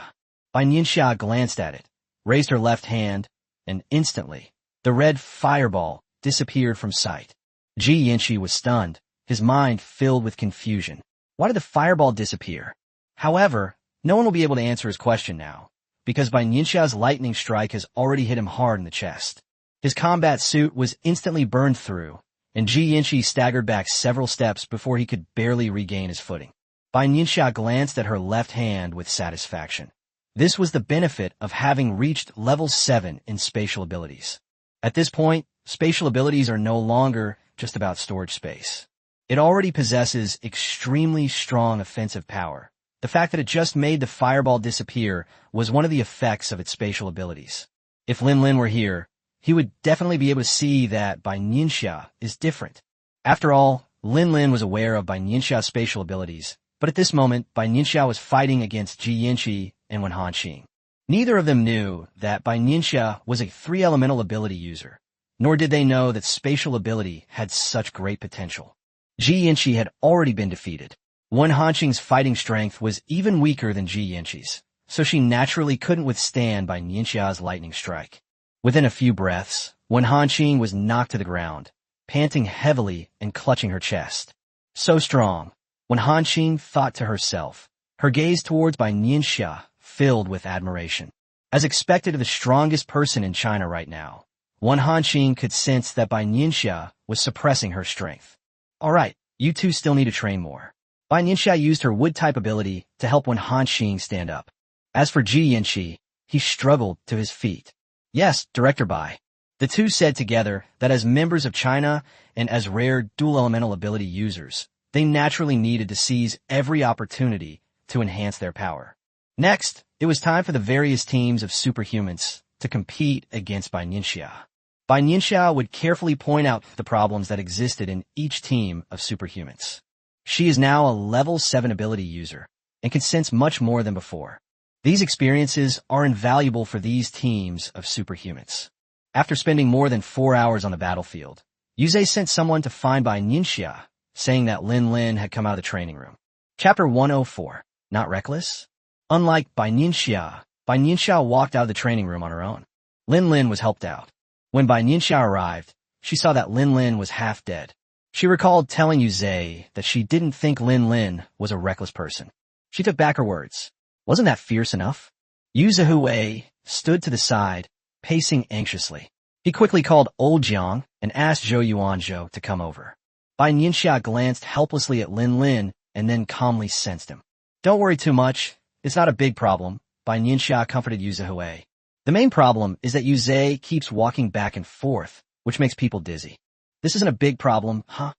Bai Nianxia glanced at it, raised her left hand, and instantly, the red fireball disappeared from sight. Ji Yanqi was stunned, his mind filled with confusion. Why did the fireball disappear? However, no one will be able to answer his question now, because Bai Nianxia's lightning strike has already hit him hard in the chest. His combat suit was instantly burned through, and Ji Yanqi staggered back several steps before he could barely regain his footing. Bai Nianxia glanced at her left hand with satisfaction. This was the benefit of having reached level 7 in spatial abilities. At this point, spatial abilities are no longer just about storage space. It already possesses extremely strong offensive power. The fact that it just made the fireball disappear was one of the effects of its spatial abilities. If Lin Lin were here, he would definitely be able to see that Bai Nianxia is different. After all, Lin Lin was aware of Bai Nianxia's spatial abilities, but at this moment, Bai Nianxia was fighting against Ji Yanqi and Wen Hanqing. Neither of them knew that Bai Nianxia was a 3-elemental ability user, nor did they know that spatial ability had such great potential. Ji Yanqi had already been defeated. Wen Hanqing's fighting strength was even weaker than Ji Yanqi's, so she naturally couldn't withstand Bai Nianxia's lightning strike. Within a few breaths, Wen Hanqing was knocked to the ground, panting heavily and clutching her chest. So strong, Wen Hanqing thought to herself, her gaze towards Bai Nianxia filled with admiration. As expected of the strongest person in China right now, Wen Hanqing could sense that Bai Nianxia was suppressing her strength. All right, you two still need to train more. Bai Nianxia used her wood-type ability to help Wen Hanqing stand up. As for Ji Yanqi, he struggled to his feet. Yes, Director Bai. The two said together that as members of China and as rare dual-elemental ability users, they naturally needed to seize every opportunity to enhance their power. Next, it was time for the various teams of superhumans to compete against Bai Nianxia. Bai Nianxia would carefully point out the problems that existed in each team of superhumans. She is now a level 7 ability user and can sense much more than before. These experiences are invaluable for these teams of superhumans. After spending more than 4 hours on the battlefield, Yuze sent someone to find Bai Nianxia, saying that Lin Lin had come out of the training room. Chapter 104. Not reckless? Unlike Bai Nianxia walked out of the training room on her own. Lin Lin was helped out. When Bai Nianxia arrived, she saw that Lin Lin was half dead. She recalled telling Yuze that she didn't think Lin Lin was a reckless person. She took back her words. Wasn't that fierce enough? Yuze stood to the side, pacing anxiously. He quickly called Old Jiang and asked Zhou Yuanzhou to come over. Bai Nianxia glanced helplessly at Lin Lin and then calmly sensed him. Don't worry too much. It's not a big problem, Bai Nianxia comforted Yuze. The main problem is that Yuze keeps walking back and forth, which makes people dizzy. This isn't a big problem, huh?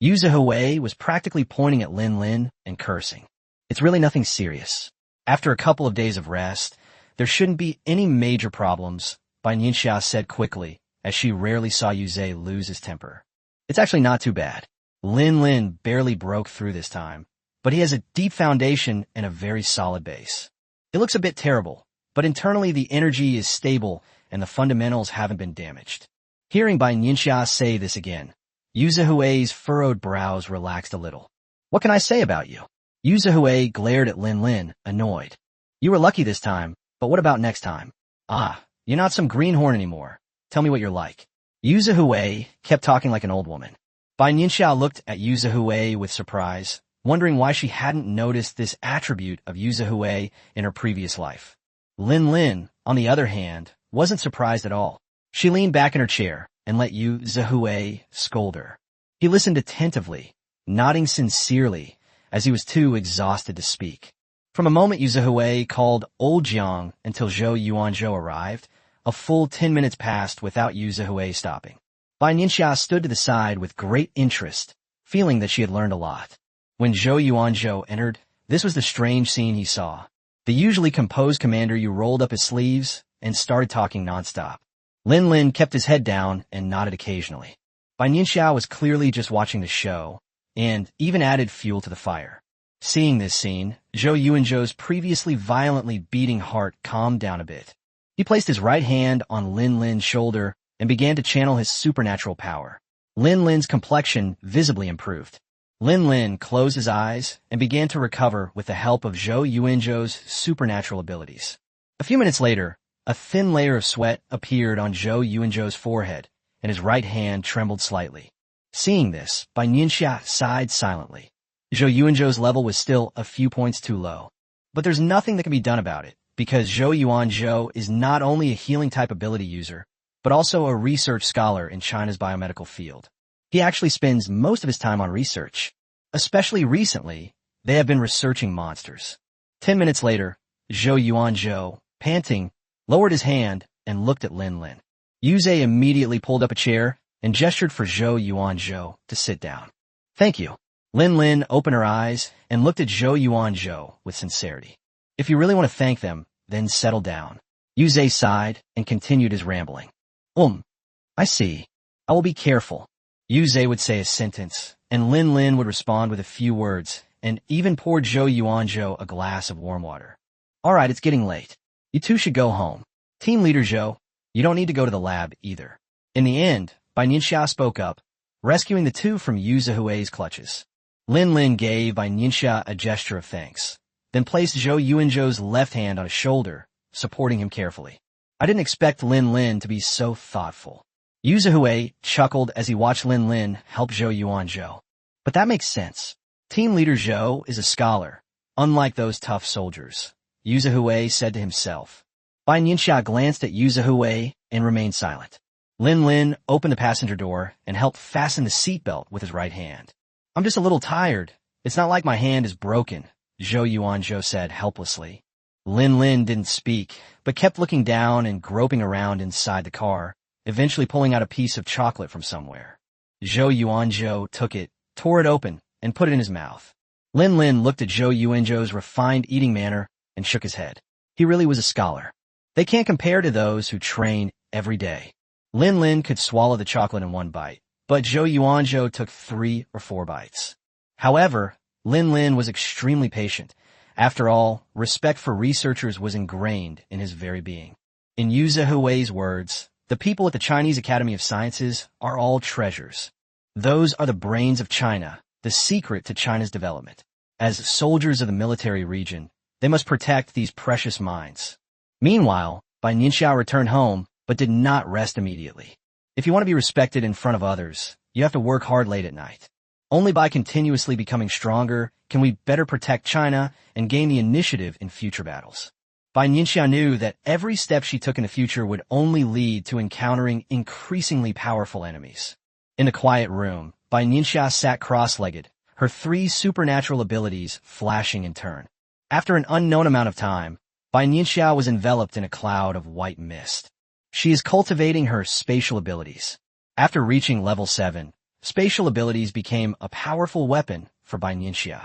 Yuze was practically pointing at Lin Lin and cursing. It's really nothing serious. After a couple of days of rest, there shouldn't be any major problems, Bai Nianxia said quickly, as she rarely saw Yuze lose his temper. It's actually not too bad. Lin Lin barely broke through this time, but he has a deep foundation and a very solid base. It looks a bit terrible, but internally the energy is stable and the fundamentals haven't been damaged. Hearing Bai Nianxia say this again, Yuzehue's furrowed brows relaxed a little. What can I say about you? Yuzehue glared at Lin Lin, annoyed. You were lucky this time, but what about next time? Ah, you're not some greenhorn anymore. Tell me what you're like. Yuzehue kept talking like an old woman. Bai Nianxia looked at Yuzehue with surprise, wondering why she hadn't noticed this attribute of Yuzehue in her previous life. Lin Lin, on the other hand, wasn't surprised at all. She leaned back in her chair and let Yuzehue scold her. He listened attentively, nodding sincerely, as he was too exhausted to speak. From a moment Yuzehue called Old Jiang until Zhou Yuanzhou arrived, a full 10 minutes passed without Yuzehue stopping. Bai Nianxia stood to the side with great interest, feeling that she had learned a lot. When Zhou Yuanzhou entered, this was the strange scene he saw. The usually composed commander rolled up his sleeves and started talking nonstop. Lin Lin kept his head down and nodded occasionally. Bai Nianxia was clearly just watching the show, and even added fuel to the fire. Seeing this scene, Zhou Yuanzhou's previously violently beating heart calmed down a bit. He placed his right hand on Lin Lin's shoulder and began to channel his supernatural power. Lin Lin's complexion visibly improved. Lin Lin closed his eyes and began to recover with the help of Zhou Yuanzhou's supernatural abilities. A few minutes later, a thin layer of sweat appeared on Zhou Yuanzhou's forehead, and his right hand trembled slightly. Seeing this, Bai Nianxia sighed silently. Zhou Yuanzhou's level was still a few points too low. But there's nothing that can be done about it, because Zhou Yuanzhou is not only a healing-type ability user, but also a research scholar in China's biomedical field. He actually spends most of his time on research. Especially recently, they have been researching monsters. 10 minutes later, Zhou Yuanzhou, panting, lowered his hand and looked at Lin Lin. Yuze immediately pulled up a chair and gestured for Zhou Yuanzhou to sit down. Thank you. Lin Lin opened her eyes and looked at Zhou Yuanzhou with sincerity. If you really want to thank them, then settle down. Yuze sighed and continued his rambling. I see. I will be careful. Yuze would say a sentence, and Lin Lin would respond with a few words, and even poured Zhou Yuanzhou a glass of warm water. All right, it's getting late. You two should go home. Team leader Zhou, you don't need to go to the lab either. In the end, Bai Nianxia spoke up, rescuing the two from Yuzehue's clutches. Lin Lin gave Bai Nianxia a gesture of thanks, then placed Zhou Yuanzhou's left hand on his shoulder, supporting him carefully. I didn't expect Lin Lin to be so thoughtful. Yu Zhihui chuckled as he watched Lin Lin help Zhou Yuanzhou. But that makes sense. Team leader Zhou is a scholar, unlike those tough soldiers, Yu Zhihui said to himself. Bai Nianxia glanced at Yu Zhihui and remained silent. Lin Lin opened the passenger door and helped fasten the seatbelt with his right hand. I'm just a little tired. It's not like my hand is broken, Zhou Yuanzhou said helplessly. Lin Lin didn't speak, but kept looking down and groping around inside the car, eventually pulling out a piece of chocolate from somewhere. Zhou Yuanzhou took it, tore it open, and put it in his mouth. Lin Lin looked at Zhou Yuanzhou's refined eating manner and shook his head. He really was a scholar. They can't compare to those who train every day. Lin Lin could swallow the chocolate in one bite, but Zhou Yuanzhou took 3 or 4 bites. However, Lin Lin was extremely patient. After all, respect for researchers was ingrained in his very being. In Yu Zhihui's words, the people at the Chinese Academy of Sciences are all treasures. Those are the brains of China, the secret to China's development. As soldiers of the military region, they must protect these precious mines. Meanwhile, Bai Nianxia returned home, but did not rest immediately. If you want to be respected in front of others, you have to work hard late at night. Only by continuously becoming stronger can we better protect China and gain the initiative in future battles. Bai Nianxia knew that every step she took in the future would only lead to encountering increasingly powerful enemies. In the quiet room, Bai Nianxia sat cross-legged, her 3 supernatural abilities flashing in turn. After an unknown amount of time, Bai Nianxia was enveloped in a cloud of white mist. She is cultivating her spatial abilities. After reaching level 7, spatial abilities became a powerful weapon for Bai Nianxia.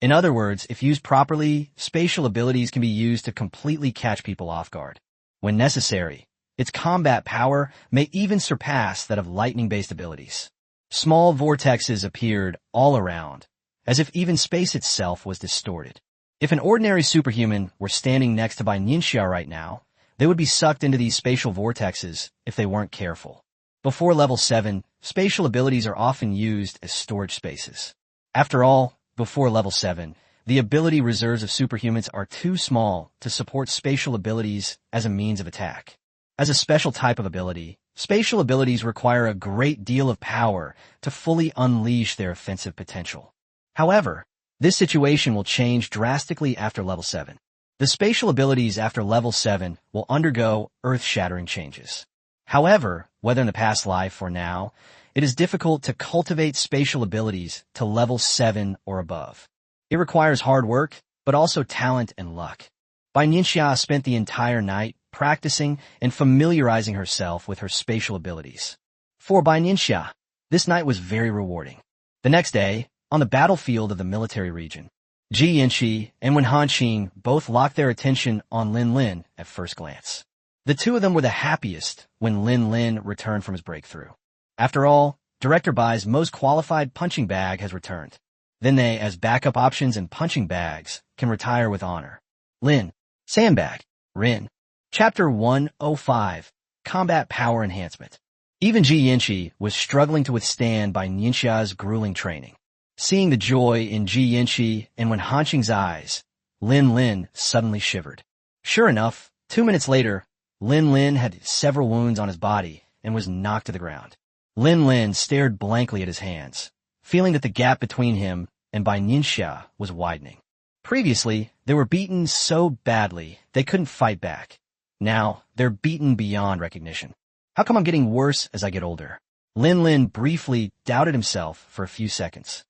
In other words, if used properly, spatial abilities can be used to completely catch people off guard. When necessary, its combat power may even surpass that of lightning-based abilities. Small vortexes appeared all around, as if even space itself was distorted. If an ordinary superhuman were standing next to Bai Nianxia right now, they would be sucked into these spatial vortexes if they weren't careful. Before level 7, spatial abilities are often used as storage spaces. After all, before level 7, the ability reserves of superhumans are too small to support spatial abilities as a means of attack. As a special type of ability, spatial abilities require a great deal of power to fully unleash their offensive potential. However, this situation will change drastically after level 7. The spatial abilities after level 7 will undergo earth-shattering changes. However, whether in the past life or now, it is difficult to cultivate spatial abilities to level 7 or above. It requires hard work, but also talent and luck. Bai Nianxia spent the entire night practicing and familiarizing herself with her spatial abilities. For Bai Nianxia, this night was very rewarding. The next day, on the battlefield of the military region, Ji Yanqi and Wen Hanqing both locked their attention on Lin Lin at first glance. The two of them were the happiest when Lin Lin returned from his breakthrough. After all, Director Bai's most qualified punching bag has returned. Then they, as backup options and punching bags, can retire with honor. Lin, Sandbag, Rin. Chapter 105, Combat Power Enhancement. Even Ji Yanqi was struggling to withstand Bai Nianxia's grueling training. Seeing the joy in Ji Yanqi and Wen Hanqing's eyes, Lin Lin suddenly shivered. Sure enough, 2 minutes later, Lin Lin had several wounds on his body and was knocked to the ground. Lin Lin stared blankly at his hands, feeling that the gap between him and Bai Nianxia was widening. Previously, they were beaten so badly they couldn't fight back. Now, they're beaten beyond recognition. How come I'm getting worse as I get older? Lin Lin briefly doubted himself for a few seconds.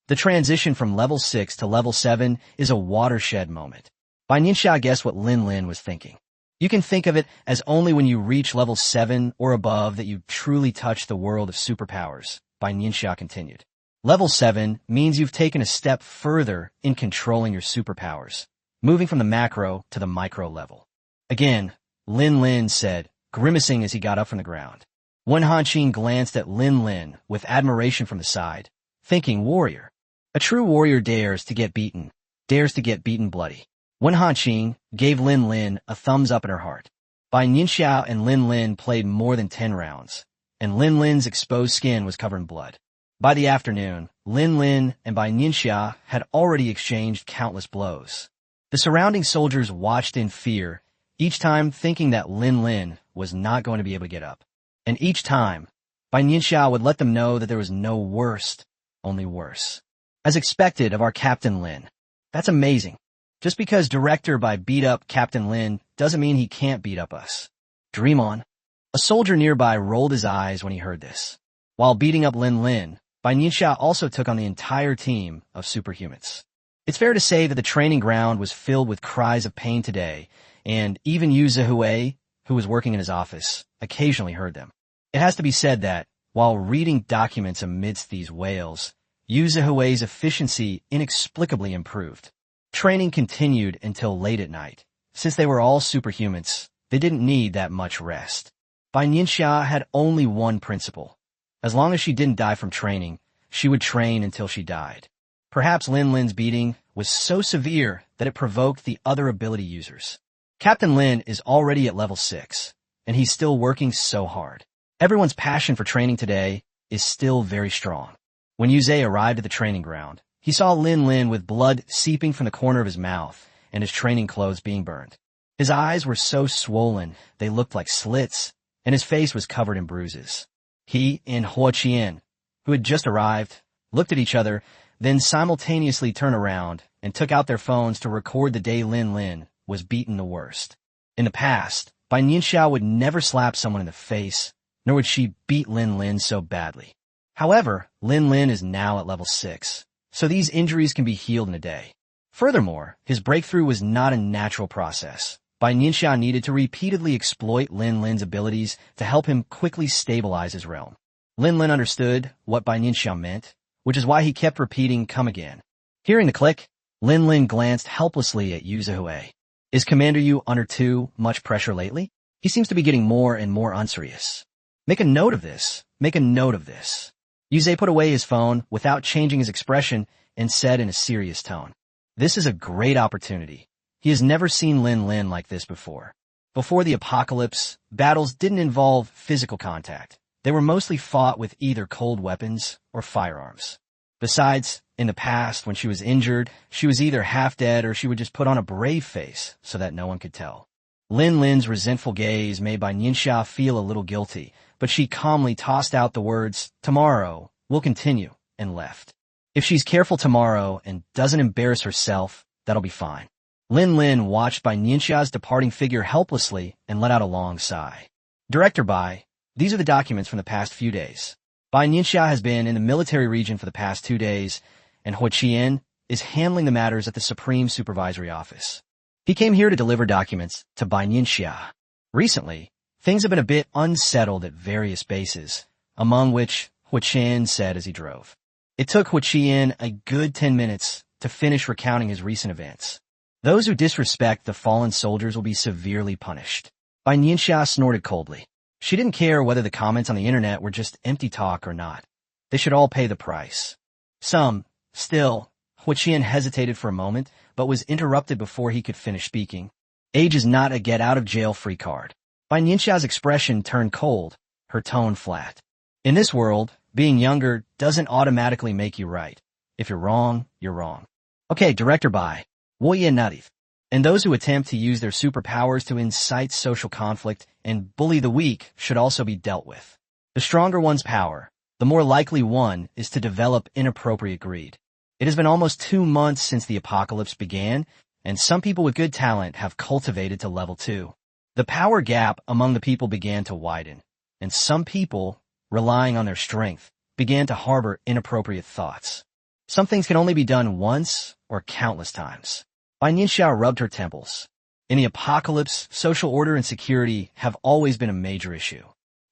The transition from level 6 to level 7 is a watershed moment. Bai Nianxia guessed what Lin Lin was thinking. You can think of it as only when you reach level 7 or above that you truly touch the world of superpowers, Bai Nianxia continued. Level 7 means you've taken a step further in controlling your superpowers, moving from the macro to the micro level. Again, Lin Lin said, grimacing as he got up from the ground. Wen Hanqing glanced at Lin Lin with admiration from the side, thinking warrior. A true warrior dares to get beaten bloody. Wen Hanqing gave Lin Lin a thumbs up in her heart. Bai Nianxia and Lin Lin played more than 10 rounds, and Lin Lin's exposed skin was covered in blood. By the afternoon, Lin Lin and Bai Nianxia had already exchanged countless blows. The surrounding soldiers watched in fear, each time thinking that Lin Lin was not going to be able to get up. And each time, Bai Nianxia would let them know that there was no worst, only worse. As expected of our Captain Lin. That's amazing. Just because director Bai beat up Captain Lin doesn't mean he can't beat up us. Dream on. A soldier nearby rolled his eyes when he heard this. While beating up Lin Lin, Bai Nianxia also took on the entire team of superhumans. It's fair to say that the training ground was filled with cries of pain today, and even Yu Zihui, who was working in his office, occasionally heard them. It has to be said that, while reading documents amidst these wails, Yu Zihui's efficiency inexplicably improved. Training continued until late at night. Since they were all superhumans, they didn't need that much rest. Bai Nianxia had only one principle. As long as she didn't die from training, she would train until she died. Perhaps Lin Lin's beating was so severe that it provoked the other ability users. Captain Lin is already at level 6, and he's still working so hard. Everyone's passion for training today is still very strong. When Yu Zhe arrived at the training ground, he saw Lin Lin with blood seeping from the corner of his mouth and his training clothes being burned. His eyes were so swollen they looked like slits, and his face was covered in bruises. He and Huo Qian, who had just arrived, looked at each other, then simultaneously turned around and took out their phones to record the day Lin Lin was beaten the worst. In the past, Bai Nianxia would never slap someone in the face, nor would she beat Lin Lin so badly. However, Lin Lin is now at level 6, so these injuries can be healed in a day. Furthermore, his breakthrough was not a natural process. Bai Nianxia needed to repeatedly exploit Lin Lin's abilities to help him quickly stabilize his realm. Lin Lin understood what Bai Nianxia meant, which is why he kept repeating, "Come again." Hearing the click, Lin Lin glanced helplessly at Yu Zihui. Is Commander Yu under too much pressure lately? He seems to be getting more and more unserious. Make a note of this. Make a note of this. Yu Zhe put away his phone without changing his expression and said in a serious tone, "This is a great opportunity." He has never seen Lin Lin like this before. Before the apocalypse, battles didn't involve physical contact. They were mostly fought with either cold weapons or firearms. Besides, in the past, when she was injured, she was either half dead or she would just put on a brave face so that no one could tell. Lin Lin's resentful gaze made Bai Nianxia feel a little guilty, but she calmly tossed out the words, "Tomorrow, we'll continue," and left. If she's careful tomorrow and doesn't embarrass herself, that'll be fine. Lin Lin watched Bai Nianxia's departing figure helplessly and let out a long sigh. Director Bai, these are the documents from the past few days. Bai Nianxia has been in the military region for the past 2 days, and Huo Qian is handling the matters at the Supreme Supervisory Office. He came here to deliver documents to Bai Nianxia. Recently, things have been a bit unsettled at various bases, among which Huo Qian said as he drove. It took Huo Qian a good 10 minutes to finish recounting his recent events. Those who disrespect the fallen soldiers will be severely punished. Bai Nianxia snorted coldly. She didn't care whether the comments on the internet were just empty talk or not. They should all pay the price. Still, Huo Qian hesitated for a moment, but was interrupted before he could finish speaking. Age is not a get-out-of-jail-free card. Bai Nianxia's expression turned cold, her tone flat. In this world, being younger doesn't automatically make you right. If you're wrong, you're wrong. Okay, Director Bai, Wo Ye Narif. And those who attempt to use their superpowers to incite social conflict and bully the weak should also be dealt with. The stronger one's power, the more likely one is to develop inappropriate greed. It has been almost 2 months since the apocalypse began, and some people with good talent have cultivated to level 2. The power gap among the people began to widen, and some people, relying on their strength, began to harbor inappropriate thoughts. Some things can only be done once or countless times. Bai Nianxia rubbed her temples. In the apocalypse, social order and security have always been a major issue.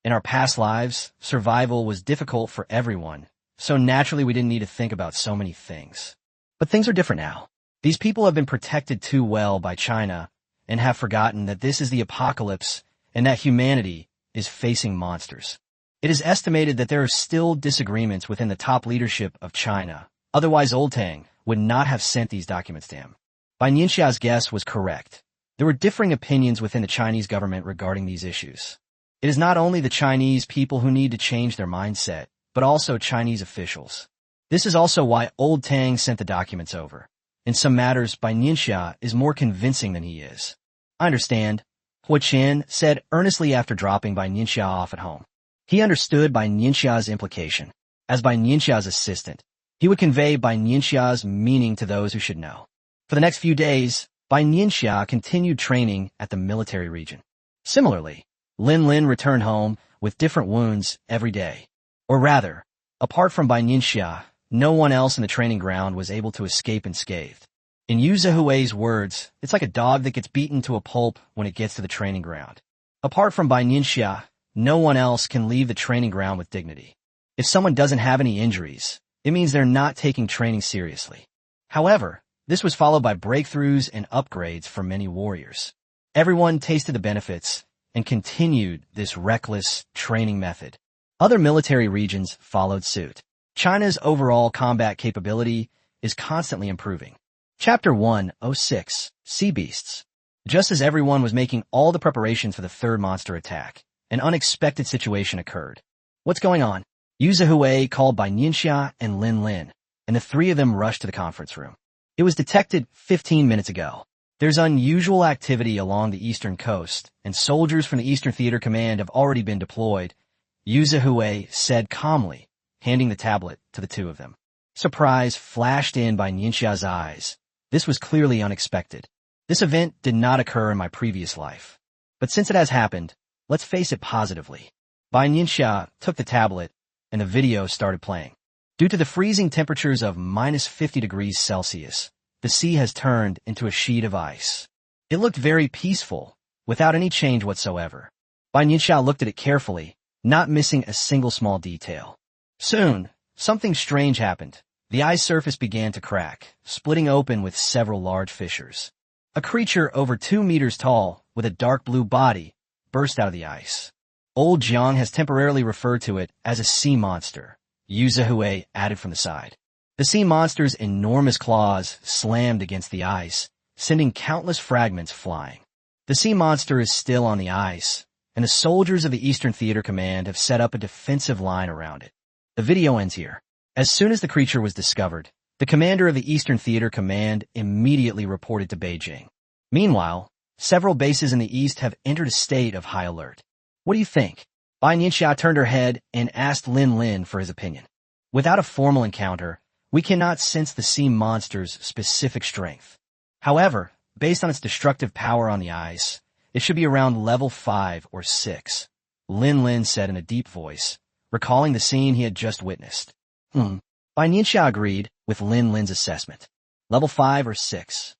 In our past lives, survival was difficult for everyone, so naturally we didn't need to think about so many things. But things are different now. These people have been protected too well by China and have forgotten that this is the apocalypse and that humanity is facing monsters. It is estimated that there are still disagreements within the top leadership of China. Otherwise, Old Tang would not have sent these documents to him. Bai Nianxia's guess was correct. There were differing opinions within the Chinese government regarding these issues. It is not only the Chinese people who need to change their mindset, but also Chinese officials. This is also why Old Tang sent the documents over. In some matters, Bai Nianxia is more convincing than he is. I understand, Hua Qian said earnestly after dropping Bai Nianxia off at home. He understood Bai Nianxia's implication. As Bai Nianxia's assistant, he would convey Bai Nianxia's meaning to those who should know. For the next few days, Bai Nianxia continued training at the military region. Similarly, Lin Lin returned home with different wounds every day. Or rather, apart from Bai Nianxia, no one else in the training ground was able to escape unscathed. In Yu Zihui's words, it's like a dog that gets beaten to a pulp when it gets to the training ground. Apart from Bai Nianxia, no one else can leave the training ground with dignity. If someone doesn't have any injuries, it means they're not taking training seriously. However, this was followed by breakthroughs and upgrades for many warriors. Everyone tasted the benefits and continued this reckless training method. Other military regions followed suit. China's overall combat capability is constantly improving. Chapter 106, Sea Beasts. Just as everyone was making all the preparations for the third monster attack, an unexpected situation occurred. What's going on? Yu Zihui called Bai Nianxia and Lin Lin, and the three of them rushed to the conference room. It was detected 15 minutes ago. There's unusual activity along the eastern coast, and soldiers from the Eastern Theater Command have already been deployed, Yu Zihui said calmly, handing the tablet to the two of them. Surprise flashed in Bai Nianxia's eyes. This was clearly unexpected. This event did not occur in my previous life. But since it has happened, let's face it positively. Bai Nianxia took the tablet, and the video started playing. Due to the freezing temperatures of minus 50 degrees Celsius, the sea has turned into a sheet of ice. It looked very peaceful, without any change whatsoever. Bai Nianxia looked at it carefully, not missing a single small detail. Soon, something strange happened. The ice surface began to crack, splitting open with several large fissures. A creature over 2 meters tall, with a dark blue body, burst out of the ice. Old Jiang has temporarily referred to it as a sea monster, Yu Zihui added from the side. The sea monster's enormous claws slammed against the ice, sending countless fragments flying. The sea monster is still on the ice, and the soldiers of the Eastern Theater Command have set up a defensive line around it. The video ends here. As soon as the creature was discovered, the commander of the Eastern Theater Command immediately reported to Beijing. Meanwhile, several bases in the east have entered a state of high alert. What do you think? Bai Nianxia turned her head and asked Lin Lin for his opinion. Without a formal encounter, we cannot sense the sea monster's specific strength. However, based on its destructive power on the ice, it should be around level 5 or 6, Lin Lin said in a deep voice, recalling the scene he had just witnessed. Bai Nianxia agreed with Lin Lin's assessment. Level 5 or 6.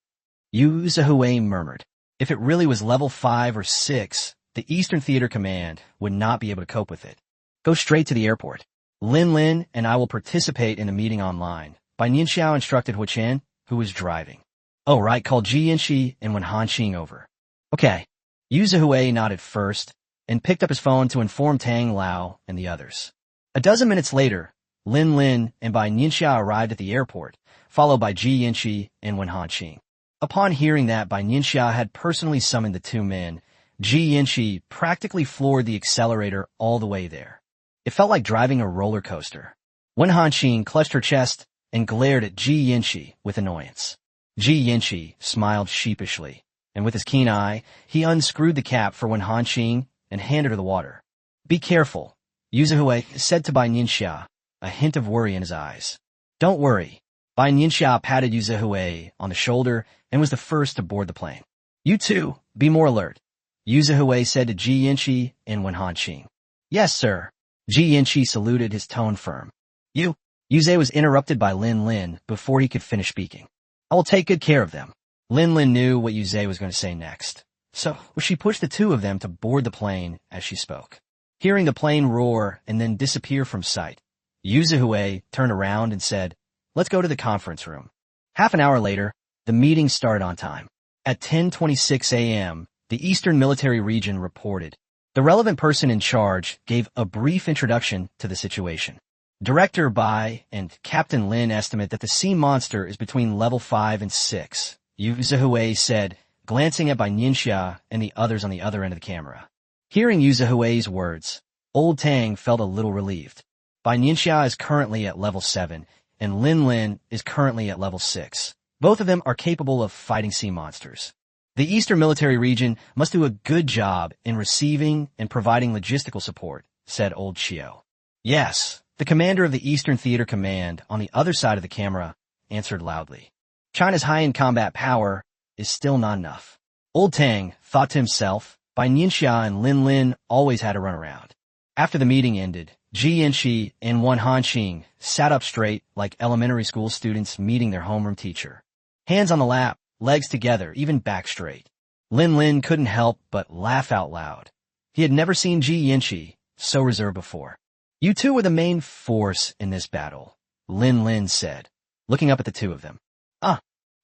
Yu Zihui murmured. If it really was level 5 or 6, the Eastern Theater Command would not be able to cope with it. Go straight to the airport. Lin Lin and I will participate in the meeting online. Bai Nianxia instructed Hua Qian, who was driving. Oh right, call Ji Yanxi and Wen Hanqing over. Okay. Yu Zihui nodded first, and picked up his phone to inform Tang Lao and the others. A dozen minutes later, Lin Lin and Bai Nianxia arrived at the airport, followed by Ji Yanxi and Wen Hanqing. Upon hearing that Bai Nianxia had personally summoned the two men, Ji Yanxi practically floored the accelerator all the way there. It felt like driving a roller coaster. Wen Hanqing clutched her chest and glared at Ji Yanxi with annoyance. Ji Yanxi smiled sheepishly, and with his keen eye, he unscrewed the cap for Wen Hanqing and handed her the water. Be careful, Yu Zihui said to Bai Nianxia, a hint of worry in his eyes. Don't worry. Bai Nianxia patted Yu Zihui on the shoulder and was the first to board the plane. You too, be more alert, Yu Zihui said to Ji Yanxi and Wen Hanqing. Yes, sir. Ji Yanxi saluted, his tone firm. Yu Zhe was interrupted by Lin Lin before he could finish speaking. I will take good care of them. Lin Lin knew what Yu Zhe was going to say next, so she pushed the two of them to board the plane as she spoke. Hearing the plane roar and then disappear from sight, Yu Zihui turned around and said, Let's go to the conference room. Half an hour later, the meeting started on time. At 10:26 a.m., the Eastern Military Region reported. The relevant person in charge gave a brief introduction to the situation. Director Bai and Captain Lin estimate that the sea monster is between level 5 and 6, Yu Zihui said, glancing at Bai Nianxia and the others on the other end of the camera. Hearing Yu Zihui's words, Old Tang felt a little relieved. Bai Nianxia is currently at level 7, and Lin Lin is currently at level 6. Both of them are capable of fighting sea monsters. The Eastern Military Region must do a good job in receiving and providing logistical support, said Old Chio. Yes, the commander of the Eastern Theater Command on the other side of the camera answered loudly. China's high-end combat power is still not enough. Old Tang thought to himself, Bai Nianxia and Lin Lin always had a runaround. After the meeting ended, Ji Yanqi and Wen Hanqing sat up straight like elementary school students meeting their homeroom teacher. Hands on the lap, legs together, even back straight. Lin Lin couldn't help but laugh out loud. He had never seen Ji Yanqi so reserved before. You two were the main force in this battle, Lin Lin said, looking up at the two of them.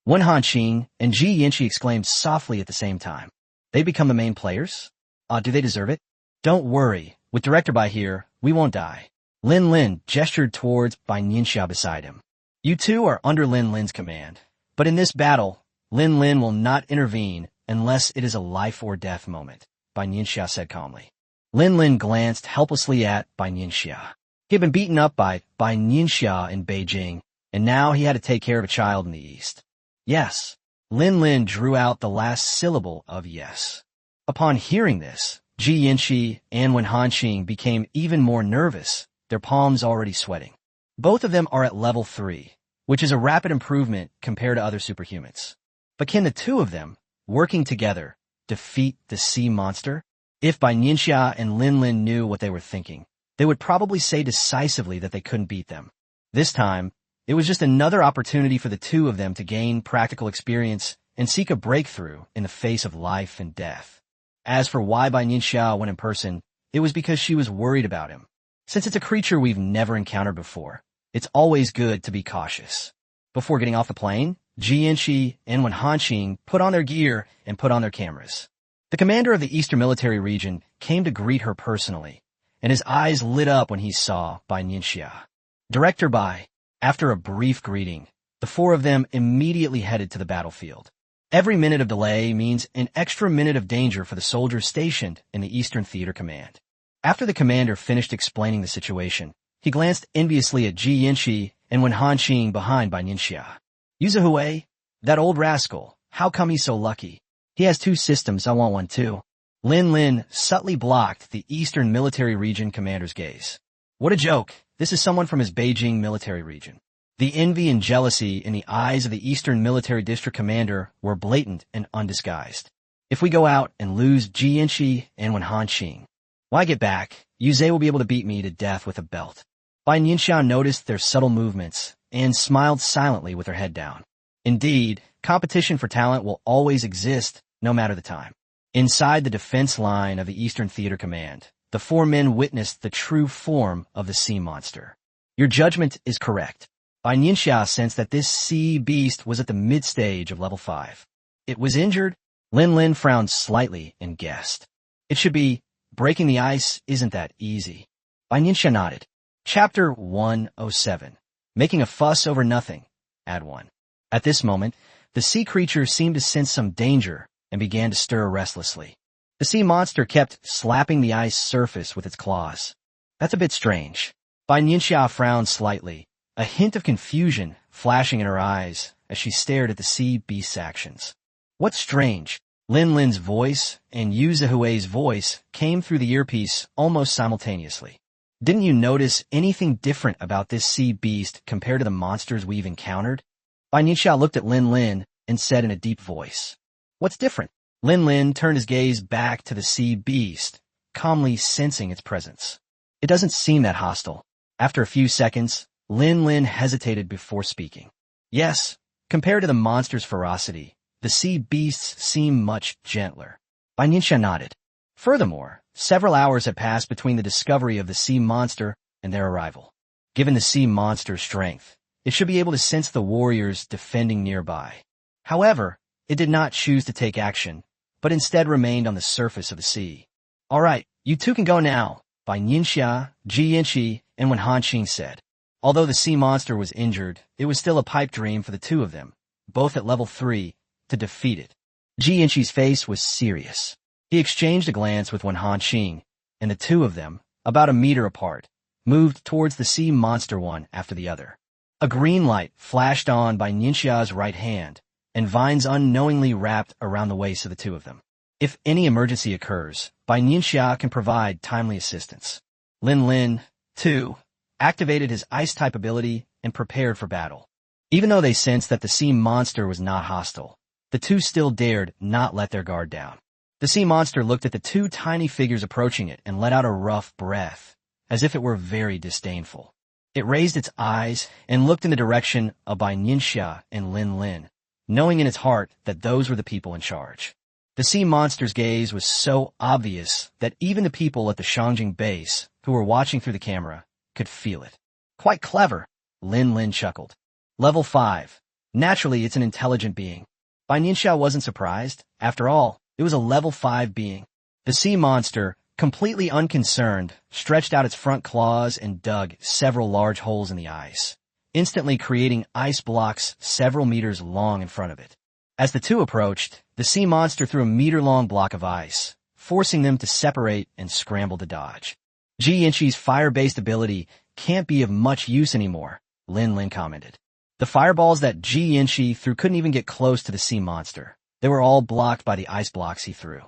Wen Hanqing and Ji Yanqi exclaimed softly at the same time. They become the main players? Do they deserve it? Don't worry, with Director Bai here, we won't die. Lin Lin gestured towards Bai Nianxia beside him. You two are under Lin Lin's command, but in this battle, Lin Lin will not intervene unless it is a life or death moment, Bai Nianxia said calmly. Lin Lin glanced helplessly at Bai Nianxia. He had been beaten up by Bai Nianxia in Beijing, and now he had to take care of a child in the East. Yes. Lin Lin drew out the last syllable of yes. Upon hearing this, Ji Yanqi and Wen Hanqing became even more nervous, their palms already sweating. Both of them are at level 3, which is a rapid improvement compared to other superhumans. But can the two of them, working together, defeat the sea monster? If Bai Nianxia and Lin Lin knew what they were thinking, they would probably say decisively that they couldn't beat them. This time, it was just another opportunity for the two of them to gain practical experience and seek a breakthrough in the face of life and death. As for why Bai Nianxia went in person, it was because she was worried about him. Since it's a creature we've never encountered before, it's always good to be cautious. Before getting off the plane, Ji Yanqi and Wen Hanqing put on their gear and put on their cameras. The commander of the Eastern Military Region came to greet her personally, and his eyes lit up when he saw Bai Nianxia. Director Bai. After a brief greeting, the four of them immediately headed to the battlefield. Every minute of delay means an extra minute of danger for the soldiers stationed in the Eastern Theater Command. After the commander finished explaining the situation, he glanced enviously at Ji Yanqi and Wen Hanqing behind Bai Nianxia. Yuzahui, that old rascal, how come he's so lucky? He has 2 systems, I want one too. Lin Lin subtly blocked the Eastern Military Region commander's gaze. What a joke. This is someone from his Beijing military region. The envy and jealousy in the eyes of the Eastern Military District Commander were blatant and undisguised. If we go out and lose Ji Yanqi and Wen Hanqing, when I get back, Yuze will be able to beat me to death with a belt. Bai Nianxia noticed their subtle movements and smiled silently with her head down. Indeed, competition for talent will always exist, no matter the time. Inside the defense line of the Eastern Theater Command, the 4 men witnessed the true form of the sea monster. Your judgment is correct. Bai Nianxia sensed that this sea beast was at the mid-stage of level 5. It was injured. Lin Lin frowned slightly and guessed. It should be, breaking the ice isn't that easy. Bai Nianxia nodded. Chapter 107. Making a fuss over nothing. Add 1. At this moment, the sea creature seemed to sense some danger and began to stir restlessly. The sea monster kept slapping the ice surface with its claws. That's a bit strange. Bai Nianxia frowned slightly, a hint of confusion flashing in her eyes as she stared at the sea beast's actions. What's strange? Lin Lin's voice and Yu Zihui's voice came through the earpiece almost simultaneously. Didn't you notice anything different about this sea beast compared to the monsters we've encountered? Bai Nianxia looked at Lin Lin and said in a deep voice. What's different? Lin Lin turned his gaze back to the sea beast, calmly sensing its presence. It doesn't seem that hostile. After a few seconds, Lin Lin hesitated before speaking. Yes, compared to the monster's ferocity, the sea beasts seem much gentler. Bai Nianxia nodded. Furthermore, several hours had passed between the discovery of the sea monster and their arrival. Given the sea monster's strength, it should be able to sense the warriors defending nearby. However, it did not choose to take action, but instead remained on the surface of the sea. All right, you two can go now, Bai Nianxia, Ji Yanqi, and Wen Hanqing said. Although the sea monster was injured, it was still a pipe dream for the two of them, both at level 3, to defeat it. Ji Yanqi's face was serious. He exchanged a glance with Wen Hanqing, and the two of them, about a meter apart, moved towards the sea monster one after the other. A green light flashed on by Nianxia's right hand, and vines unknowingly wrapped around the waist of the two of them. If any emergency occurs, Bai Nianxia can provide timely assistance. Lin Lin, too, activated his ice-type ability and prepared for battle. Even though they sensed that the sea monster was not hostile, the two still dared not let their guard down. The sea monster looked at the two tiny figures approaching it and let out a rough breath, as if it were very disdainful. It raised its eyes and looked in the direction of Bai Nianxia and Lin Lin, knowing in its heart that those were the people in charge. The sea monster's gaze was so obvious that even the people at the Shangjing base, who were watching through the camera, could feel it. Quite clever, Lin Lin chuckled. Level 5. Naturally, it's an intelligent being. Bai Nianxia wasn't surprised. After all, it was a level 5 being. The sea monster, completely unconcerned, stretched out its front claws and dug several large holes in the ice, instantly creating ice blocks several meters long in front of it. As the two approached, the sea monster threw a meter-long block of ice, forcing them to separate and scramble to dodge. Ji Yanqi's fire-based ability can't be of much use anymore, Lin Lin commented. The fireballs that Ji Yanqi threw couldn't even get close to the sea monster. They were all blocked by the ice blocks he threw.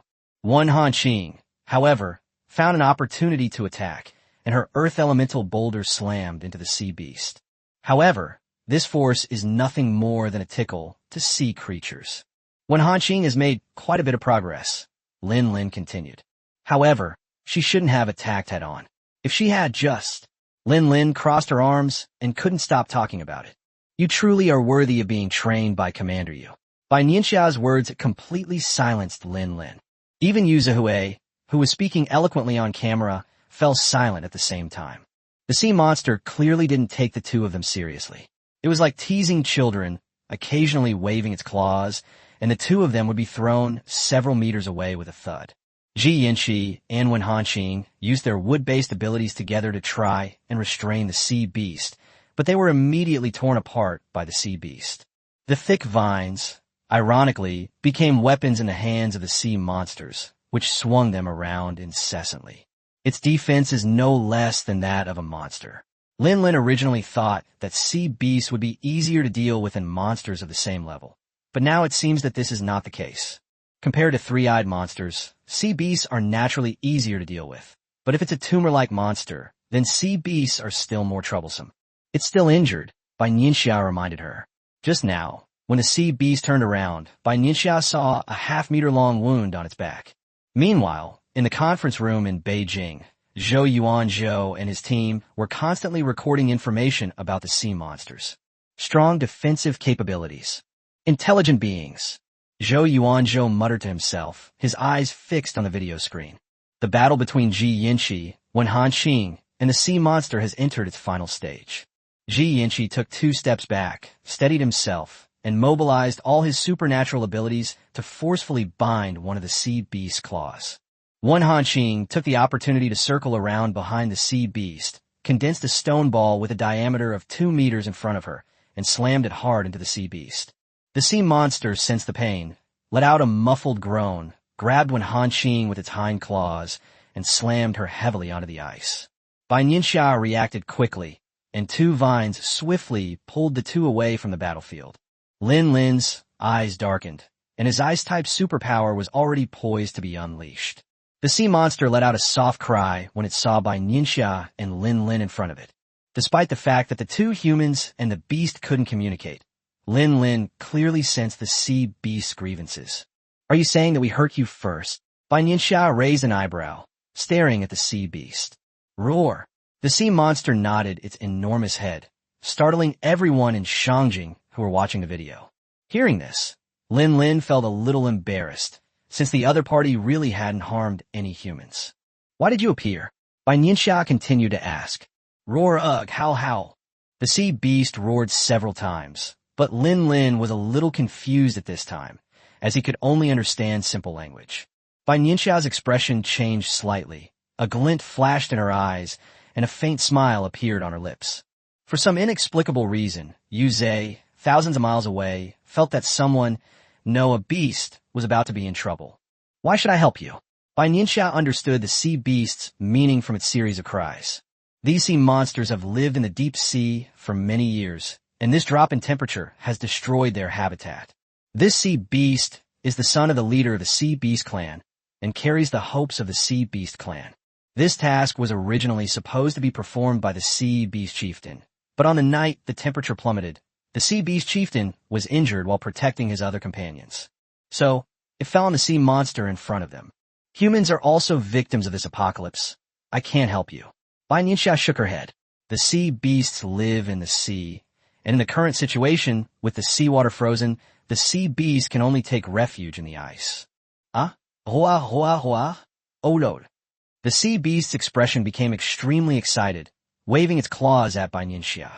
Wan Hanqing, however, found an opportunity to attack, and her earth elemental boulder slammed into the sea beast. However, this force is nothing more than a tickle to sea creatures. Wan Hanqing has made quite a bit of progress, Lin Lin continued. However, she shouldn't have attacked head-on. If she had just... Lin Lin crossed her arms and couldn't stop talking about it. You truly are worthy of being trained by Commander Yu. Bai Nianxia's words completely silenced Lin Lin. Even Yu Zihue, who was speaking eloquently on camera, fell silent at the same time. The sea monster clearly didn't take the two of them seriously. It was like teasing children, occasionally waving its claws, and the two of them would be thrown several meters away with a thud. Ji Yanqi and Wan Hanqing used their wood-based abilities together to try and restrain the sea beast, but they were immediately torn apart by the sea beast. The thick vines, ironically, became weapons in the hands of the sea monsters, which swung them around incessantly. Its defense is no less than that of a monster. Lin Lin originally thought that sea beasts would be easier to deal with than monsters of the same level, but now it seems that this is not the case. Compared to three-eyed monsters, sea beasts are naturally easier to deal with. But if it's a tumor-like monster, then sea beasts are still more troublesome. It's still injured, Bai Nianxia reminded her. Just now, when the sea beast turned around, Bai Nianxia saw a half-meter-long wound on its back. Meanwhile, in the conference room in Beijing, Zhou Yuanzhou and his team were constantly recording information about the sea monsters. Strong defensive capabilities. Intelligent beings. Zhou Yuanzhou muttered to himself, his eyes fixed on the video screen. The battle between Ji Yanqi, Wan Hanqing, and the sea monster has entered its final stage. Ji Yanqi took 2 steps back, steadied himself, and mobilized all his supernatural abilities to forcefully bind one of the sea beast's claws. Wan Hanqing took the opportunity to circle around behind the sea beast, condensed a stone ball with a diameter of 2 meters in front of her, and slammed it hard into the sea beast. The sea monster sensed the pain, let out a muffled groan, grabbed Wan Hanqing with its hind claws, and slammed her heavily onto the ice. Bai Nianxia reacted quickly, and 2 vines swiftly pulled the two away from the battlefield. Lin Lin's eyes darkened, and his ice-type superpower was already poised to be unleashed. The sea monster let out a soft cry when it saw Bai Nianxia and Lin Lin in front of it. Despite the fact that the 2 humans and the beast couldn't communicate, Lin Lin clearly sensed the sea beast's grievances. Are you saying that we hurt you first? Bai Nianxia raised an eyebrow, staring at the sea beast. Roar! The sea monster nodded its enormous head, startling everyone in Shangjing who were watching the video. Hearing this, Lin Lin felt a little embarrassed, since the other party really hadn't harmed any humans. Why did you appear? Bai Nianxia continued to ask. Roar, ugh, howl, howl. The sea beast roared several times, but Lin Lin was a little confused at this time, as he could only understand simple language. Bai Nianxia's expression changed slightly. A glint flashed in her eyes, and a faint smile appeared on her lips. For some inexplicable reason, Yu Zhe, thousands of miles away, felt that someone, no, a beast, was about to be in trouble. Why should I help you? Bai Nianxia understood the sea beast's meaning from its series of cries. These sea monsters have lived in the deep sea for many years, and this drop in temperature has destroyed their habitat. This sea beast is the son of the leader of the Sea Beast clan and carries the hopes of the Sea Beast clan. This task was originally supposed to be performed by the Sea Beast chieftain, but on the night the temperature plummeted, the Sea Beast chieftain was injured while protecting his other companions. So, it fell on the sea monster in front of them. Humans are also victims of this apocalypse. I can't help you. Bai Nianxia shook her head. The sea beasts live in the sea, and in the current situation, with the seawater frozen, the sea beast can only take refuge in the ice. Ah? Hoa hoa hoa? Oh Lord. The sea beast's expression became extremely excited, waving its claws at Bai Nianxia.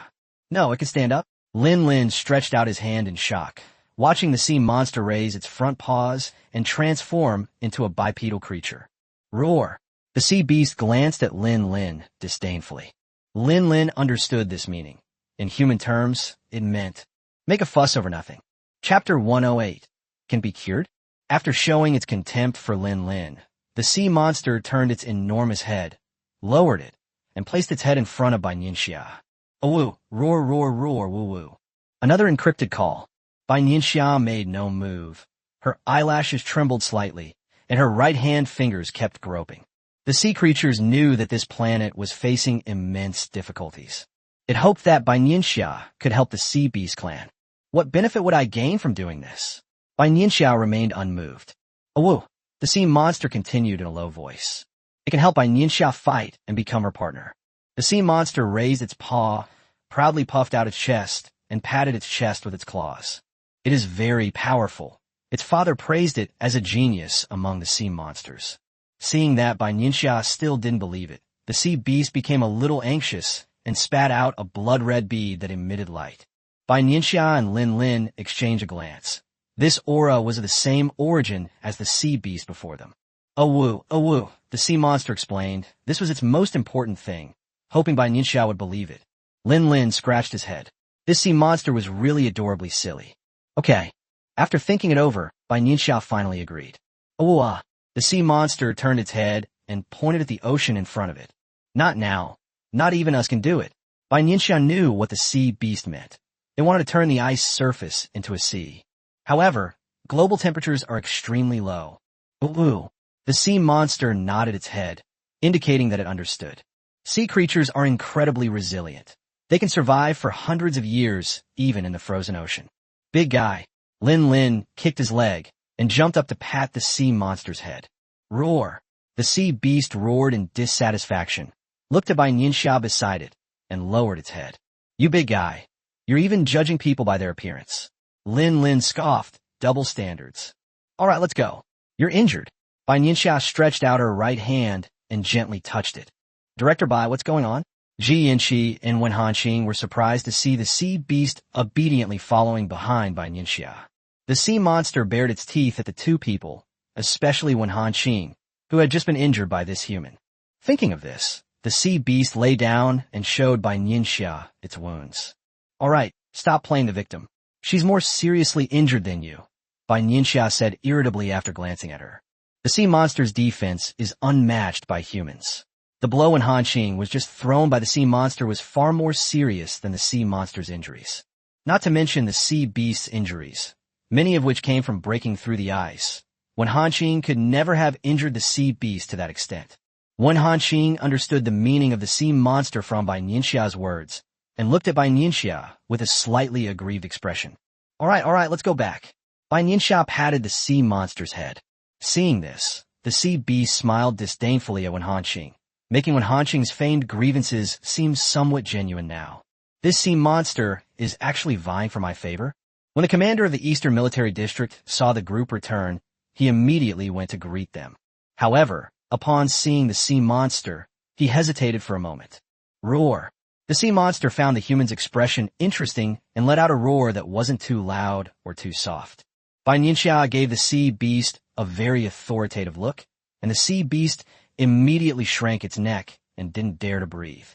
No, it can stand up. Lin Lin stretched out his hand in shock, watching the sea monster raise its front paws and transform into a bipedal creature. Roar! The sea beast glanced at Lin Lin disdainfully. Lin Lin understood this meaning. In human terms, it meant, make a fuss over nothing. Chapter 108. Can be cured? After showing its contempt for Lin Lin, the sea monster turned its enormous head, lowered it, and placed its head in front of Bai Nianxia. Oh-woo, roar, roar, roar, woo-woo. Another encrypted call. Bai Nianxia made no move. Her eyelashes trembled slightly, and her right-hand fingers kept groping. The sea creatures knew that this planet was facing immense difficulties. It hoped that Bai Nianxia could help the Sea Beast clan. What benefit would I gain from doing this? Bai Nianxia remained unmoved. Oh-woo, the sea monster continued in a low voice. It can help Bai Nianxia fight and become her partner. The sea monster raised its paw, proudly puffed out its chest, and patted its chest with its claws. It is very powerful. Its father praised it as a genius among the sea monsters. Seeing that, Bai Nianxia still didn't believe it. The sea beast became a little anxious and spat out a blood-red bead that emitted light. Bai Nianxia and Lin Lin exchanged a glance. This aura was of the same origin as the sea beast before them. Oh woo, the sea monster explained. This was its most important thing, hoping Bai Nianxia would believe it. Lin Lin scratched his head. This sea monster was really adorably silly. Okay. After thinking it over, Bai Nianxia finally agreed. Oh, the sea monster turned its head and pointed at the ocean in front of it. Not now. Not even us can do it. Bai Nianxia knew what the sea beast meant. It wanted to turn the ice surface into a sea. However, global temperatures are extremely low. Ooh. The sea monster nodded its head, indicating that it understood. Sea creatures are incredibly resilient. They can survive for hundreds of years, even in the frozen ocean. Big guy. Lin Lin kicked his leg and jumped up to pat the sea monster's head. Roar. The sea beast roared in dissatisfaction, looked at Bai Nianxia beside it, and lowered its head. You big guy. You're even judging people by their appearance. Lin Lin scoffed. Double standards. All right, let's go. You're injured. Bai Nianxia stretched out her right hand and gently touched it. Director Bai, what's going on? Ji Yanqi and Wen Hanqing were surprised to see the sea beast obediently following behind Bai Nianxia. The sea monster bared its teeth at the two people, especially Wen Hanqing, who had just been injured by this human. Thinking of this, the sea beast lay down and showed Bai Nianxia its wounds. All right, stop playing the victim. She's more seriously injured than you, Bai Nianxia said irritably after glancing at her. The sea monster's defense is unmatched by humans. The blow in Hanqing was just thrown by the sea monster was far more serious than the sea monster's injuries. Not to mention the sea beast's injuries, many of which came from breaking through the ice, when Hanqing could never have injured the sea beast to that extent. When Hanqing understood the meaning of the sea monster from Bai Nianxia's words, and looked at Bai Nianxia with a slightly aggrieved expression. All right, let's go back. Bai Nianxia patted the sea monster's head. Seeing this, the sea beast smiled disdainfully at Wen Hanqing, making Wen Hanqing's feigned grievances seem somewhat genuine now. This sea monster is actually vying for my favor? When the commander of the Eastern Military District saw the group return, he immediately went to greet them. However, upon seeing the sea monster, he hesitated for a moment. Roar. The sea monster found the human's expression interesting and let out a roar that wasn't too loud or too soft. Bai Nianxia gave the sea beast a very authoritative look, and the sea beast immediately shrank its neck and didn't dare to breathe.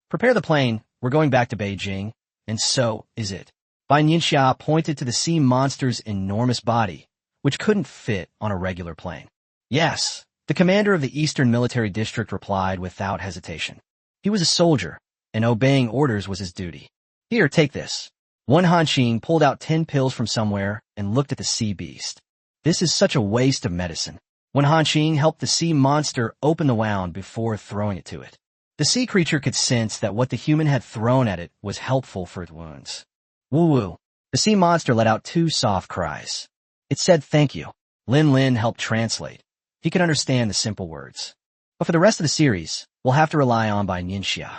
Prepare the plane, we're going back to Beijing, and so is it. Bai Nianxia pointed to the sea monster's enormous body, which couldn't fit on a regular plane. Yes, the commander of the Eastern Military District replied without hesitation. He was a soldier, and obeying orders was his duty. Here, take this. One Hanqing pulled out 10 pills from somewhere and looked at the sea beast. This is such a waste of medicine. One Hanqing helped the sea monster open the wound before throwing it to it. The sea creature could sense that what the human had thrown at it was helpful for its wounds. Woo-woo. The sea monster let out 2 soft cries. It said thank you. Lin Lin helped translate. He could understand the simple words. But for the rest of the series, we'll have to rely on Bai Nianxia.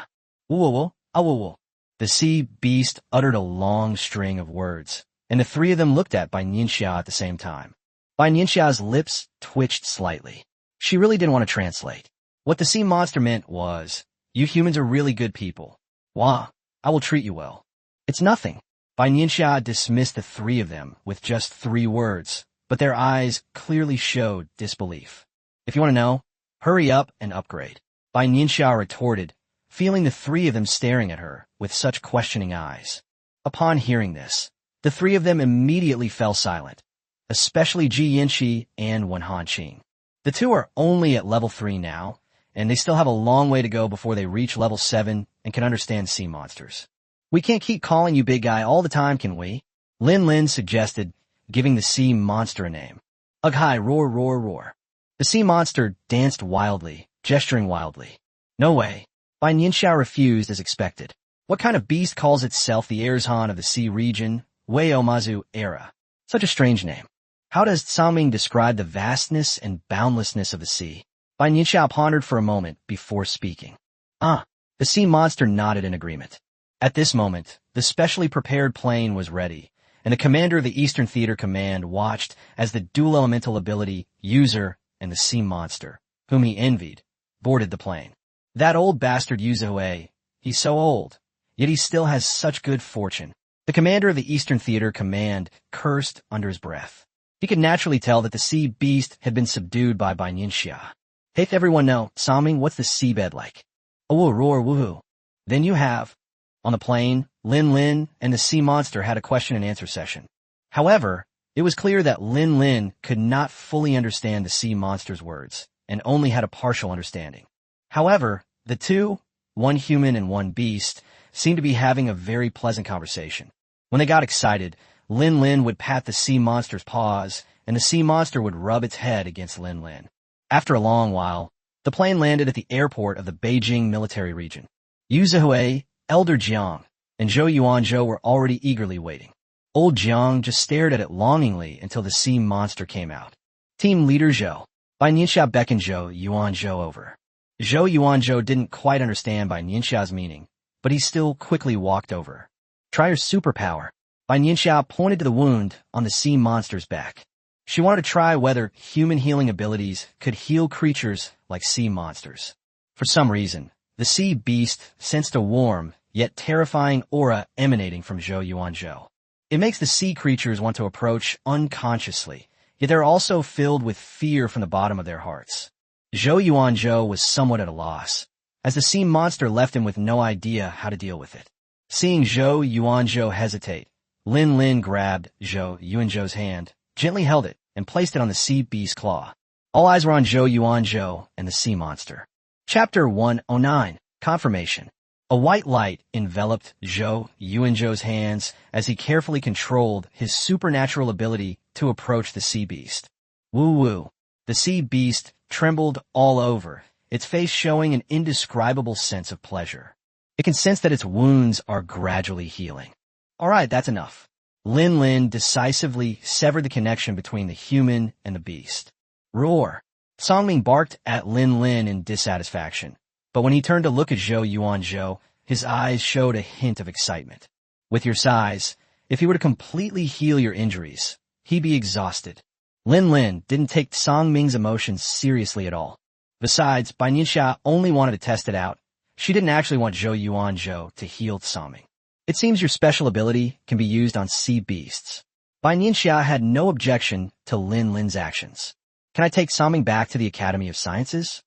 Woo-woo-woo, ah-woo-woo. The sea beast uttered a long string of words, and the 3 of them looked at Bai Nianxia at the same time. Bai Nianxia's lips twitched slightly. She really didn't want to translate. What the sea monster meant was, you humans are really good people. Wah, I will treat you well. It's nothing. Bai Nianxia dismissed the 3 of them with just 3 words, but their eyes clearly showed disbelief. If you want to know, hurry up and upgrade. Bai Nianxia retorted, feeling the 3 of them staring at her with such questioning eyes. Upon hearing this, the 3 of them immediately fell silent, especially Ji Yanqi and Wen Hanqing. The 2 are only at level 3 now, and they still have a long way to go before they reach level 7 and can understand sea monsters. We can't keep calling you big guy all the time, can we? Lin Lin suggested, giving the sea monster a name. Ugh hi, roar, roar, roar. The sea monster danced wildly, gesturing wildly. No way. Bai Nianxia refused as expected. What kind of beast calls itself the Erzhan of the sea region, Wei Omazu era? Such a strange name. How does Tsaming describe the vastness and boundlessness of the sea? Bai Nianxia pondered for a moment before speaking. The sea monster nodded in agreement. At this moment, the specially prepared plane was ready, and the commander of the Eastern Theater Command watched as the dual elemental ability user and the sea monster, whom he envied, boarded the plane. That old bastard Yuzuhe, he's so old, yet he still has such good fortune. The commander of the Eastern Theater Command cursed under his breath. He could naturally tell that the sea beast had been subdued by Bai Nianxia. Hey, if everyone know, Saming, what's the seabed like? Oh, roar, woohoo. Then you have. On the plane, Lin Lin and the sea monster had a question and answer session. However, it was clear that Lin Lin could not fully understand the sea monster's words, and only had a partial understanding. However, the 2, one human and one beast, seemed to be having a very pleasant conversation. When they got excited, Lin Lin would pat the sea monster's paws, and the sea monster would rub its head against Lin Lin. After a long while, the plane landed at the airport of the Beijing military region. Yu Zihue, Elder Jiang, and Zhou Yuanzhou were already eagerly waiting. Old Jiang just stared at it longingly until the sea monster came out. Team leader Zhou. Bai Nianxia beckoned Zhou Yuanzhou over. Zhou Yuanzhou didn't quite understand Bai Nianxia's meaning, but he still quickly walked over. Try your superpower. Bai Nianxia pointed to the wound on the sea monster's back. She wanted to try whether human healing abilities could heal creatures like sea monsters. For some reason, the sea beast sensed a warm, yet terrifying aura emanating from Zhou Yuanzhou. It makes the sea creatures want to approach unconsciously, yet they're also filled with fear from the bottom of their hearts. Zhou Yuanzhou was somewhat at a loss, as the sea monster left him with no idea how to deal with it. Seeing Zhou Yuanzhou hesitate, Lin Lin grabbed Zhou Yuanzhou's hand, gently held it, and placed it on the sea beast's claw. All eyes were on Zhou Yuanzhou and the sea monster. Chapter 109, Confirmation. A white light enveloped Zhou Yuanzhou's hands as he carefully controlled his supernatural ability to approach the sea beast. Woo-woo. The sea beast trembled all over, its face showing an indescribable sense of pleasure. It can sense that its wounds are gradually healing. All right, that's enough. Lin Lin decisively severed the connection between the human and the beast. Roar. Songming barked at Lin Lin in dissatisfaction, but when he turned to look at Zhou Yuanzhou, his eyes showed a hint of excitement. With your size, if he were to completely heal your injuries, he'd be exhausted. Lin Lin didn't take Songming's emotions seriously at all. Besides, Bai Nianxia only wanted to test it out. She didn't actually want Zhou Yuanzhou to heal Songming. It seems your special ability can be used on sea beasts. Bai Nianxia had no objection to Lin Lin's actions. Can I take Songming back to the Academy of Sciences?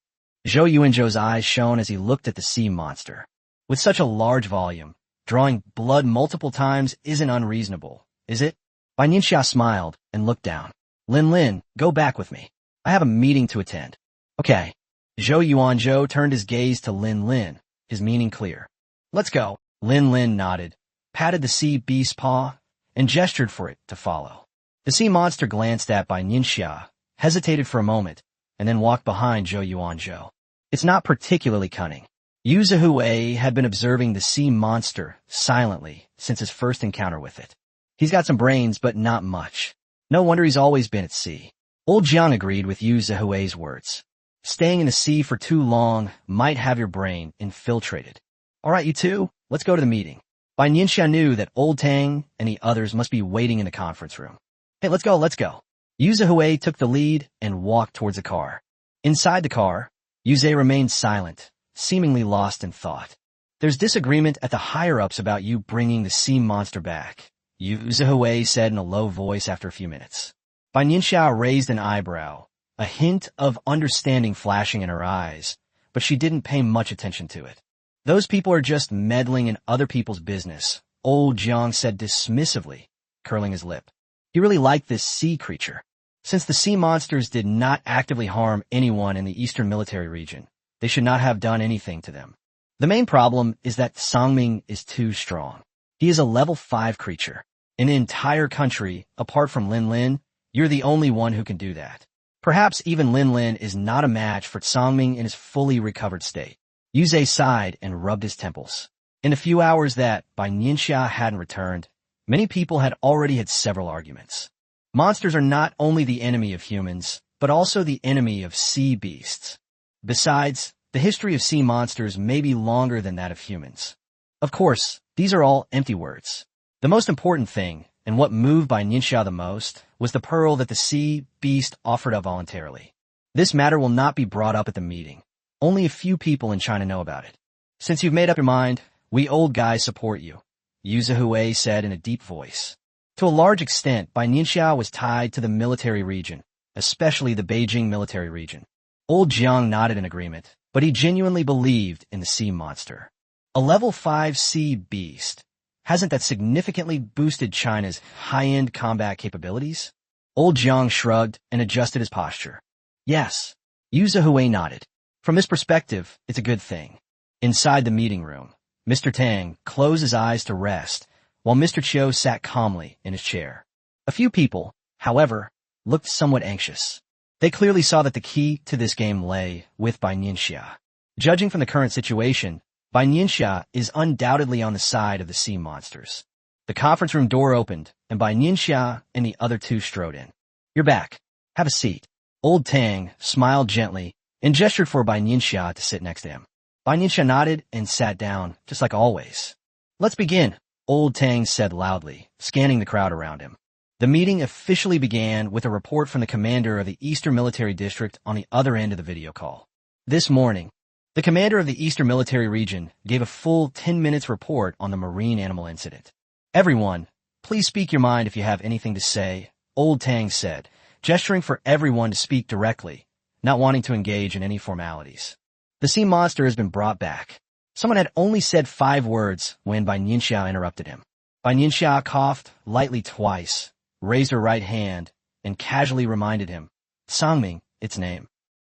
Zhou Yuanzhou's eyes shone as he looked at the sea monster. With such a large volume, drawing blood multiple times isn't unreasonable, is it? Bai Nianxia smiled and looked down. Lin Lin, go back with me. I have a meeting to attend. Okay. Zhou Yuanzhou turned his gaze to Lin Lin, his meaning clear. Let's go. Lin Lin nodded, patted the sea beast's paw, and gestured for it to follow. The sea monster glanced at Bai Nianxia, hesitated for a moment, and then walked behind Zhou Yuanzhou. It's not particularly cunning. Yu Zihui had been observing the sea monster silently since his first encounter with it. He's got some brains, but not much. No wonder he's always been at sea. Old Jiang agreed with Yu Zihui's words. Staying in the sea for too long might have your brain infiltrated. All right, you two, let's go to the meeting. Bai Nianxia knew that Old Tang and the others must be waiting in the conference room. Hey, let's go. Yu Zihui took the lead and walked towards the car. Inside the car, Yu Zhe remained silent, seemingly lost in thought. There's disagreement at the higher-ups about you bringing the sea monster back, Yu Zihui said in a low voice after a few minutes. Bai Nianxia raised an eyebrow, a hint of understanding flashing in her eyes, but she didn't pay much attention to it. Those people are just meddling in other people's business, Old Jiang said dismissively, curling his lip. He really liked this sea creature. Since the sea monsters did not actively harm anyone in the Eastern Military Region, they should not have done anything to them. The main problem is that Sangming is too strong. He is a level 5 creature. In the entire country, apart from Lin Lin, you're the only one who can do that. Perhaps even Lin Lin is not a match for Sangming in his fully recovered state. Yu Zhe sighed and rubbed his temples. In the few hours that Bai Nianxia hadn't returned, many people had already had several arguments. Monsters are not only the enemy of humans, but also the enemy of sea beasts. Besides, the history of sea monsters may be longer than that of humans. Of course, these are all empty words. The most important thing, and what moved Bai Nianxia the most, was the pearl that the sea beast offered up voluntarily. This matter will not be brought up at the meeting. Only a few people in China know about it. Since you've made up your mind, we old guys support you, Yu Zihui said in a deep voice. To a large extent, Bai Nianxia was tied to the military region, especially the Beijing military region. Old Jiang nodded in agreement, but he genuinely believed in the sea monster. A level 5 sea beast. Hasn't that significantly boosted China's high-end combat capabilities? Old Jiang shrugged and adjusted his posture. Yes, Yu Zihui nodded. From this perspective, it's a good thing. Inside the meeting room, Mr. Tang closed his eyes to rest, while Mr. Chiu sat calmly in his chair. A few people, however, looked somewhat anxious. They clearly saw that the key to this game lay with Bai Nianxia. Judging from the current situation, Bai Nianxia is undoubtedly on the side of the sea monsters. The conference room door opened, and Bai Nianxia and the other two strode in. You're back. Have a seat. Old Tang smiled gently and gestured for Bai Nianxia to sit next to him. Bai Nianxia nodded and sat down, just like always. Let's begin, Old Tang said loudly, scanning the crowd around him. The meeting officially began with a report from the commander of the Eastern Military District on the other end of the video call. This morning, the commander of the Eastern Military Region gave a full 10 minutes report on the marine animal incident. Everyone, please speak your mind if you have anything to say, Old Tang said, gesturing for everyone to speak directly, not wanting to engage in any formalities. The sea monster has been brought back. Someone had only said 5 words when Bai Nianxia interrupted him. Bai Nianxia coughed lightly twice, raised her right hand, and casually reminded him, Sangming, its name.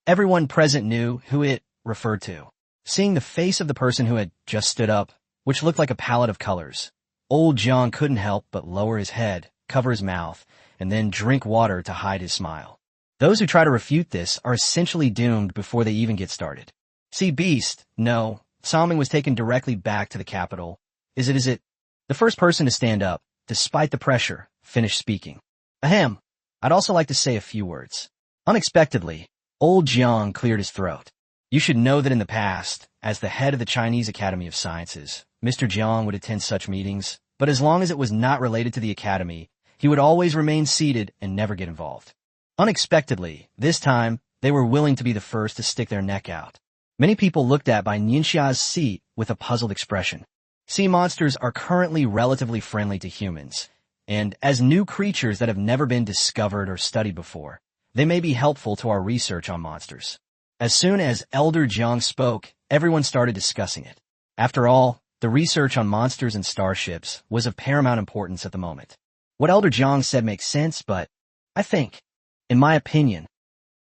Everyone present knew who it referred to. Seeing the face of the person who had just stood up, which looked like a palette of colors, Old Jiang couldn't help but lower his head, cover his mouth, and then drink water to hide his smile. Those who try to refute this are essentially doomed before they even get started. Sea beast, no, Sangming was taken directly back to the capital. Is it? The first person to stand up, despite the pressure, finished speaking. Ahem, I'd also like to say a few words. Unexpectedly, Old Jiang cleared his throat. You should know that in the past, as the head of the Chinese Academy of Sciences, Mr. Jiang would attend such meetings, but as long as it was not related to the academy, he would always remain seated and never get involved. Unexpectedly, this time, they were willing to be the first to stick their neck out. Many people looked at Bai Nianxia's seat with a puzzled expression. Sea monsters are currently relatively friendly to humans, and as new creatures that have never been discovered or studied before, they may be helpful to our research on monsters. As soon as Elder Jiang spoke, everyone started discussing it. After all, the research on monsters and starships was of paramount importance at the moment. What Elder Jiang said makes sense, but I think, in my opinion,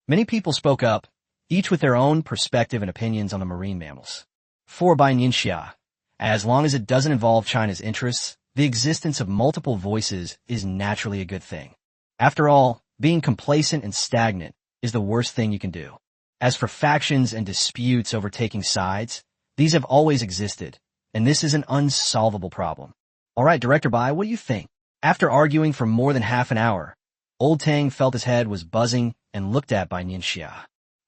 many people spoke up, each with their own perspective and opinions on the marine mammals. For Bai Nianxia, as long as it doesn't involve China's interests, the existence of multiple voices is naturally a good thing. After all, being complacent and stagnant is the worst thing you can do. As for factions and disputes over taking sides, these have always existed, and this is an unsolvable problem. Alright, Director Bai, what do you think? After arguing for more than half an hour, Old Tang felt his head was buzzing and looked at Bai Nianxia.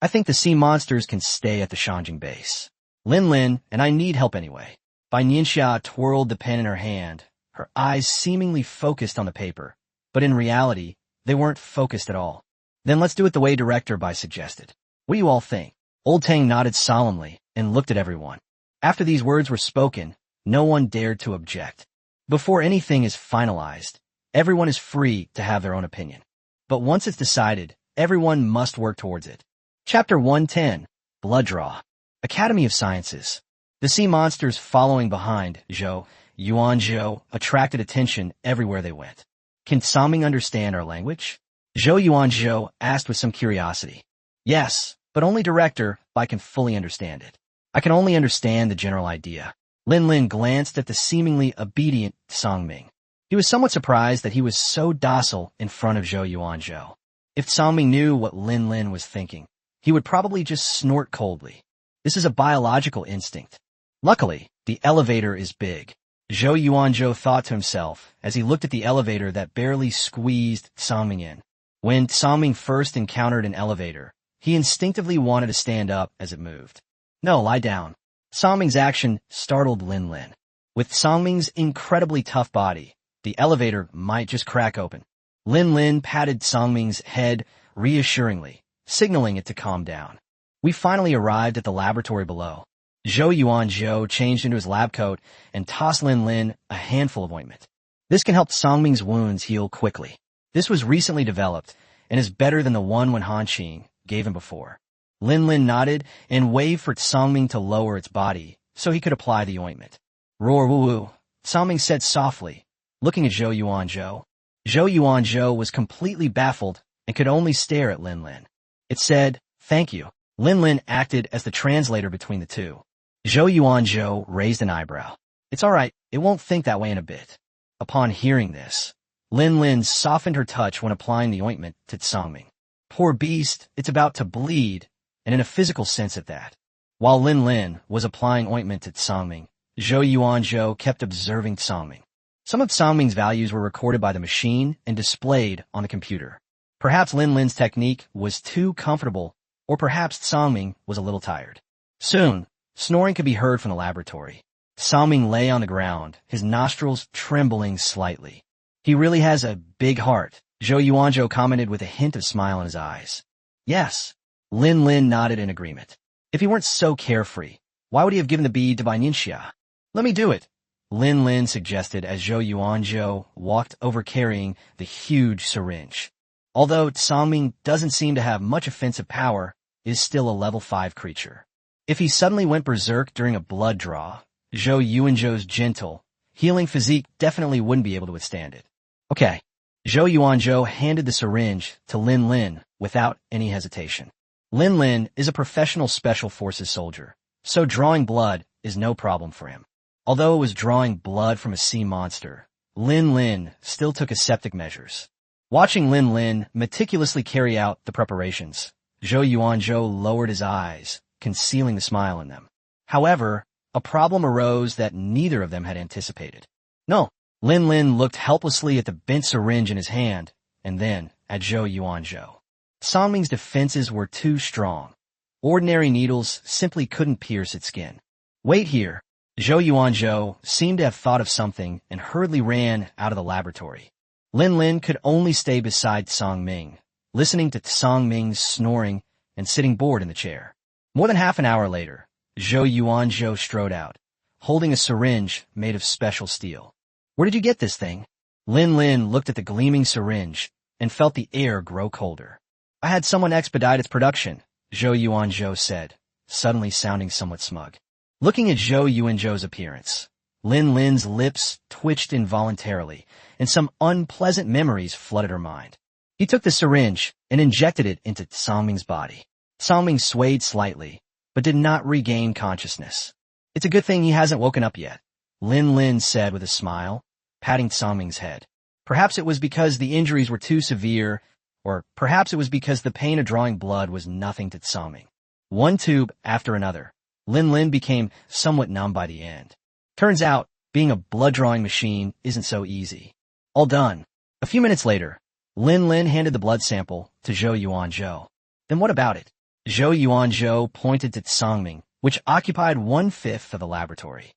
I think the sea monsters can stay at the Shanjing base. Lin, and I need help anyway. Bai Nianxia twirled the pen in her hand, her eyes seemingly focused on the paper, but in reality, they weren't focused at all. Then let's do it the way Director Bai suggested. What do you all think? Old Tang nodded solemnly and looked at everyone. After these words were spoken, no one dared to object. Before anything is finalized, everyone is free to have their own opinion. But once it's decided, everyone must work towards it. Chapter 110, Blood Draw. Academy of Sciences. The sea monsters following behind Zhou, Yuanzhou attracted attention everywhere they went. Can Saming understand our language? Zhou Yuanzhou asked with some curiosity. Yes, but only Director Bai can fully understand it. I can only understand the general idea. Lin glanced at the seemingly obedient Sangming. He was somewhat surprised that he was so docile in front of Zhou Yuanzhou. If Sangming knew what Lin was thinking, he would probably just snort coldly. This is a biological instinct. Luckily, the elevator is big. Zhou Yuanzhou thought to himself as he looked at the elevator that barely squeezed Sangming in. When Sangming first encountered an elevator, he instinctively wanted to stand up as it moved. No, lie down. Sangming's action startled Lin. With Sangming's incredibly tough body, the elevator might just crack open. Lin patted Sangming's head reassuringly, signaling it to calm down. We finally arrived at the laboratory below. Zhou Yuanzhou changed into his lab coat and tossed Lin a handful of ointment. This can help Sangming's wounds heal quickly. This was recently developed and is better than the one when Han Qing gave him before. Lin nodded and waved for Sangming to lower its body so he could apply the ointment. Roar woo-woo, Sangming said softly, looking at Zhou Yuanzhou. Zhou Yuanzhou was completely baffled and could only stare at Lin. It said, thank you. Lin acted as the translator between the two. Zhou Yuanzhou raised an eyebrow. It's all right, it won't think that way in a bit. Upon hearing this, Lin softened her touch when applying the ointment to Sangming. Poor beast, it's about to bleed, and in a physical sense at that. While Lin was applying ointment to Sangming, Zhou Yuanzhou kept observing Sangming. Some of Sangming's values were recorded by the machine and displayed on the computer. Perhaps Lin's technique was too comfortable, or perhaps Sangming was a little tired. Soon, snoring could be heard from the laboratory. Sangming lay on the ground, his nostrils trembling slightly. He really has a big heart, Zhou Yuanzhou commented with a hint of smile in his eyes. Yes. Lin nodded in agreement. If he weren't so carefree, why would he have given the bead to Bai Nianxia? Let me do it, Lin suggested as Zhou Yuanzhou walked over carrying the huge syringe. Although Sangming doesn't seem to have much offensive power, he is still a level 5 creature. If he suddenly went berserk during a blood draw, Zhou Yuanzhou's gentle, healing physique definitely wouldn't be able to withstand it. Okay. Zhou Yuanzhou handed the syringe to Lin without any hesitation. Lin is a professional special forces soldier, so drawing blood is no problem for him. Although it was drawing blood from a sea monster, Lin still took aseptic measures. Watching Lin meticulously carry out the preparations, Zhou Yuanzhou lowered his eyes, concealing the smile in them. However, a problem arose that neither of them had anticipated. No, Lin looked helplessly at the bent syringe in his hand, and then at Zhou Yuanzhou. Sangming's defenses were too strong. Ordinary needles simply couldn't pierce its skin. Wait here. Zhou Yuanzhou seemed to have thought of something and hurriedly ran out of the laboratory. Lin could only stay beside Sangming, listening to Sangming's snoring and sitting bored in the chair. More than half an hour later, Zhou Yuanzhou strode out, holding a syringe made of special steel. Where did you get this thing? Lin looked at the gleaming syringe and felt the air grow colder. I had someone expedite its production, Zhou Yuanzhou said, suddenly sounding somewhat smug. Looking at Zhou Yuanzhou's appearance, Lin's lips twitched involuntarily, and some unpleasant memories flooded her mind. He took the syringe and injected it into Sangming's body. Sangming swayed slightly, but did not regain consciousness. It's a good thing he hasn't woken up yet, Lin Lin said with a smile, patting Songming's head. Perhaps it was because the injuries were too severe, or perhaps it was because the pain of drawing blood was nothing to Songming. One tube after another, Lin Lin became somewhat numb by the end. Turns out, being a blood-drawing machine isn't so easy. All done. A few minutes later, Lin Lin handed the blood sample to Zhou Yuanzhou. Then what about it? Zhou Yuanzhou pointed to Songming, which occupied 1/5 of the laboratory.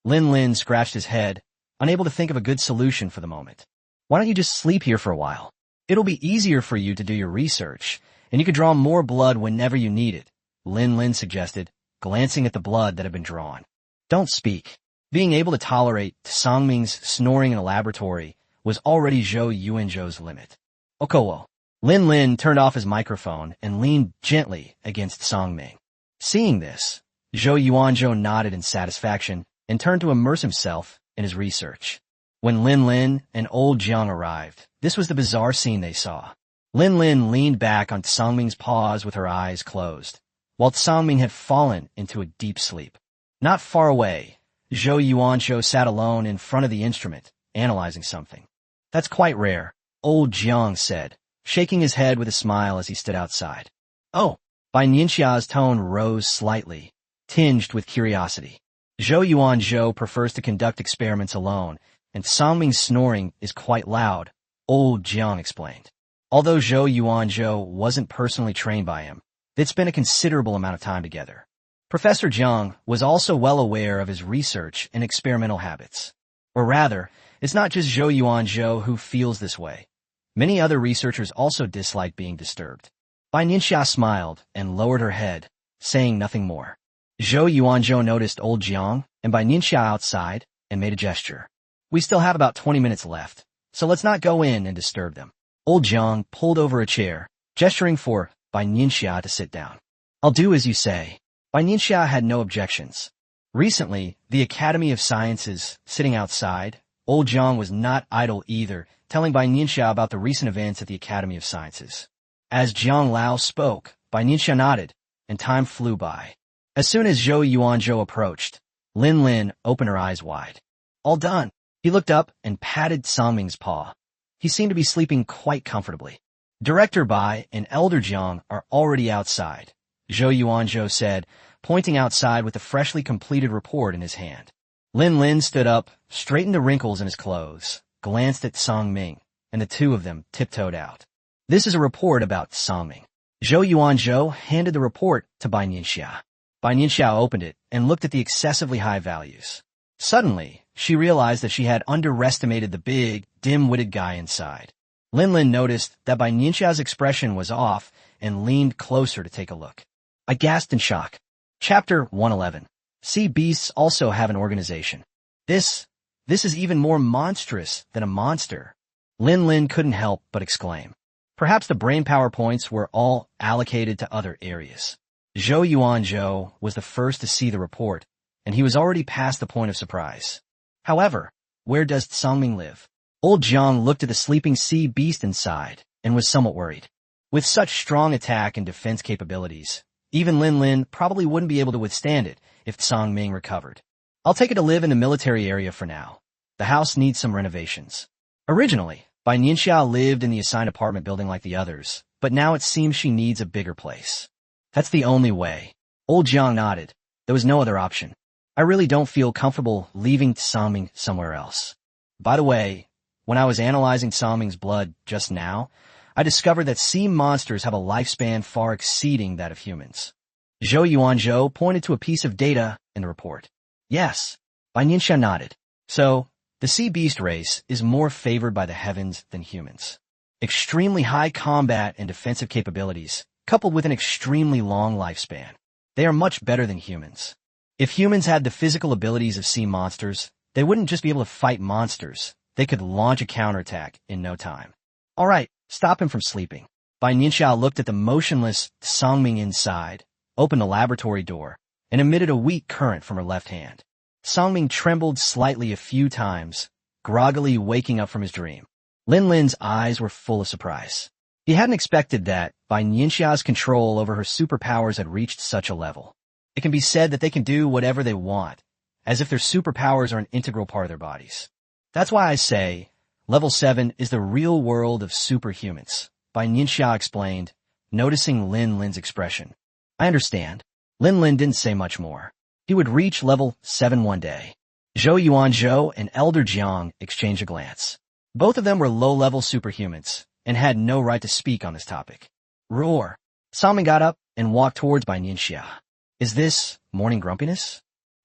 Lin Lin scratched his head, unable to think of a good solution for the moment. Why don't you just sleep here for a while? It'll be easier for you to do your research, and you could draw more blood whenever you need it, Lin Lin suggested, glancing at the blood that had been drawn. Don't speak. Being able to tolerate Songming's snoring in a laboratory was already Zhou Yuanzhou's limit. Okowo. Lin Lin turned off his microphone and leaned gently against Songming. Seeing this, Zhou Yuanzhou nodded in satisfaction and turned to immerse himself in his research. When Lin Lin and old Jiang arrived, this was the bizarre scene they saw. Lin Lin leaned back on Songming's paws with her eyes closed, while Songming had fallen into a deep sleep. Not far away, Zhou Yuanzhou sat alone in front of the instrument, analyzing something. That's quite rare, old Jiang said, shaking his head with a smile as he stood outside. Oh, Bai Nianxia's tone rose slightly, tinged with curiosity. Zhou Yuanzhou prefers to conduct experiments alone, and Songming's snoring is quite loud, old Jiang explained. Although Zhou Yuanzhou wasn't personally trained by him, they'd spent a considerable amount of time together. Professor Jiang was also well aware of his research and experimental habits. Or rather, it's not just Zhou Yuanzhou who feels this way. Many other researchers also dislike being disturbed. Bai Nianxia smiled and lowered her head, saying nothing more. Zhou Yuanzhou noticed old Jiang and Bai Nianxia outside and made a gesture. We still have about 20 minutes left, so let's not go in and disturb them. Old Jiang pulled over a chair, gesturing for Bai Nianxia to sit down. I'll do as you say. Bai Nianxia had no objections. Recently, the Academy of Sciences, sitting outside, old Jiang was not idle either, telling Bai Nianxia about the recent events at the Academy of Sciences. As Jiang Lao spoke, Bai Nianxia nodded, and time flew by. As soon as Zhou Yuanzhou approached, Lin Lin opened her eyes wide. All done. He looked up and patted Songming's paw. He seemed to be sleeping quite comfortably. Director Bai and Elder Jiang are already outside, Zhou Yuanzhou said, pointing outside with a freshly completed report in his hand. Lin Lin stood up, straightened the wrinkles in his clothes, glanced at Songming, and the two of them tiptoed out. This is a report about Songming. Zhou Yuanzhou handed the report to Bai Nianxia. Bai Nianxia opened it and looked at the excessively high values. Suddenly, she realized that she had underestimated the big, dim-witted guy inside. Lin Lin noticed that Bai Nianxia's expression was off and leaned closer to take a look. I gasped in shock. Chapter 111. Sea beasts also have an organization. This is even more monstrous than a monster. Lin Lin couldn't help but exclaim. Perhaps the brainpower points were all allocated to other areas. Zhou Yuanzhou was the first to see the report, and he was already past the point of surprise. However, where does Songming live? Old Jiang looked at the sleeping sea beast inside and was somewhat worried. With such strong attack and defense capabilities, even Lin Lin probably wouldn't be able to withstand it if Songming recovered. I'll take it to live in the military area for now. The house needs some renovations. Originally, Bai Nianxia lived in the assigned apartment building like the others, but now it seems she needs a bigger place. That's the only way. Old Jiang nodded. There was no other option. I really don't feel comfortable leaving Songming somewhere else. By the way, when I was analyzing Songming's blood just now, I discovered that sea monsters have a lifespan far exceeding that of humans. Zhou Yuanzhou pointed to a piece of data in the report. Yes, Bai Nianxia nodded. So, the sea beast race is more favored by the heavens than humans. Extremely high combat and defensive capabilities, coupled with an extremely long lifespan. They are much better than humans. If humans had the physical abilities of sea monsters, they wouldn't just be able to fight monsters. They could launch a counterattack in no time. All right, stop him from sleeping. Bai Nianxia looked at the motionless Songming inside, opened the laboratory door, and emitted a weak current from her left hand. Songming trembled slightly a few times, groggily waking up from his dream. Lin Lin's eyes were full of surprise. He hadn't expected that Bai Nianxia's control over her superpowers had reached such a level. It can be said that they can do whatever they want, as if their superpowers are an integral part of their bodies. That's why I say, Level 7 is the real world of superhumans, Bai Nianxia explained, noticing Lin Lin's expression. I understand. Lin Lin didn't say much more. He would reach Level 7 one day. Zhou Yuanzhou and Elder Jiang exchanged a glance. Both of them were low-level superhumans, and had no right to speak on this topic. Roar! Sangming got up and walked towards Bai Nianxia. Is this morning grumpiness?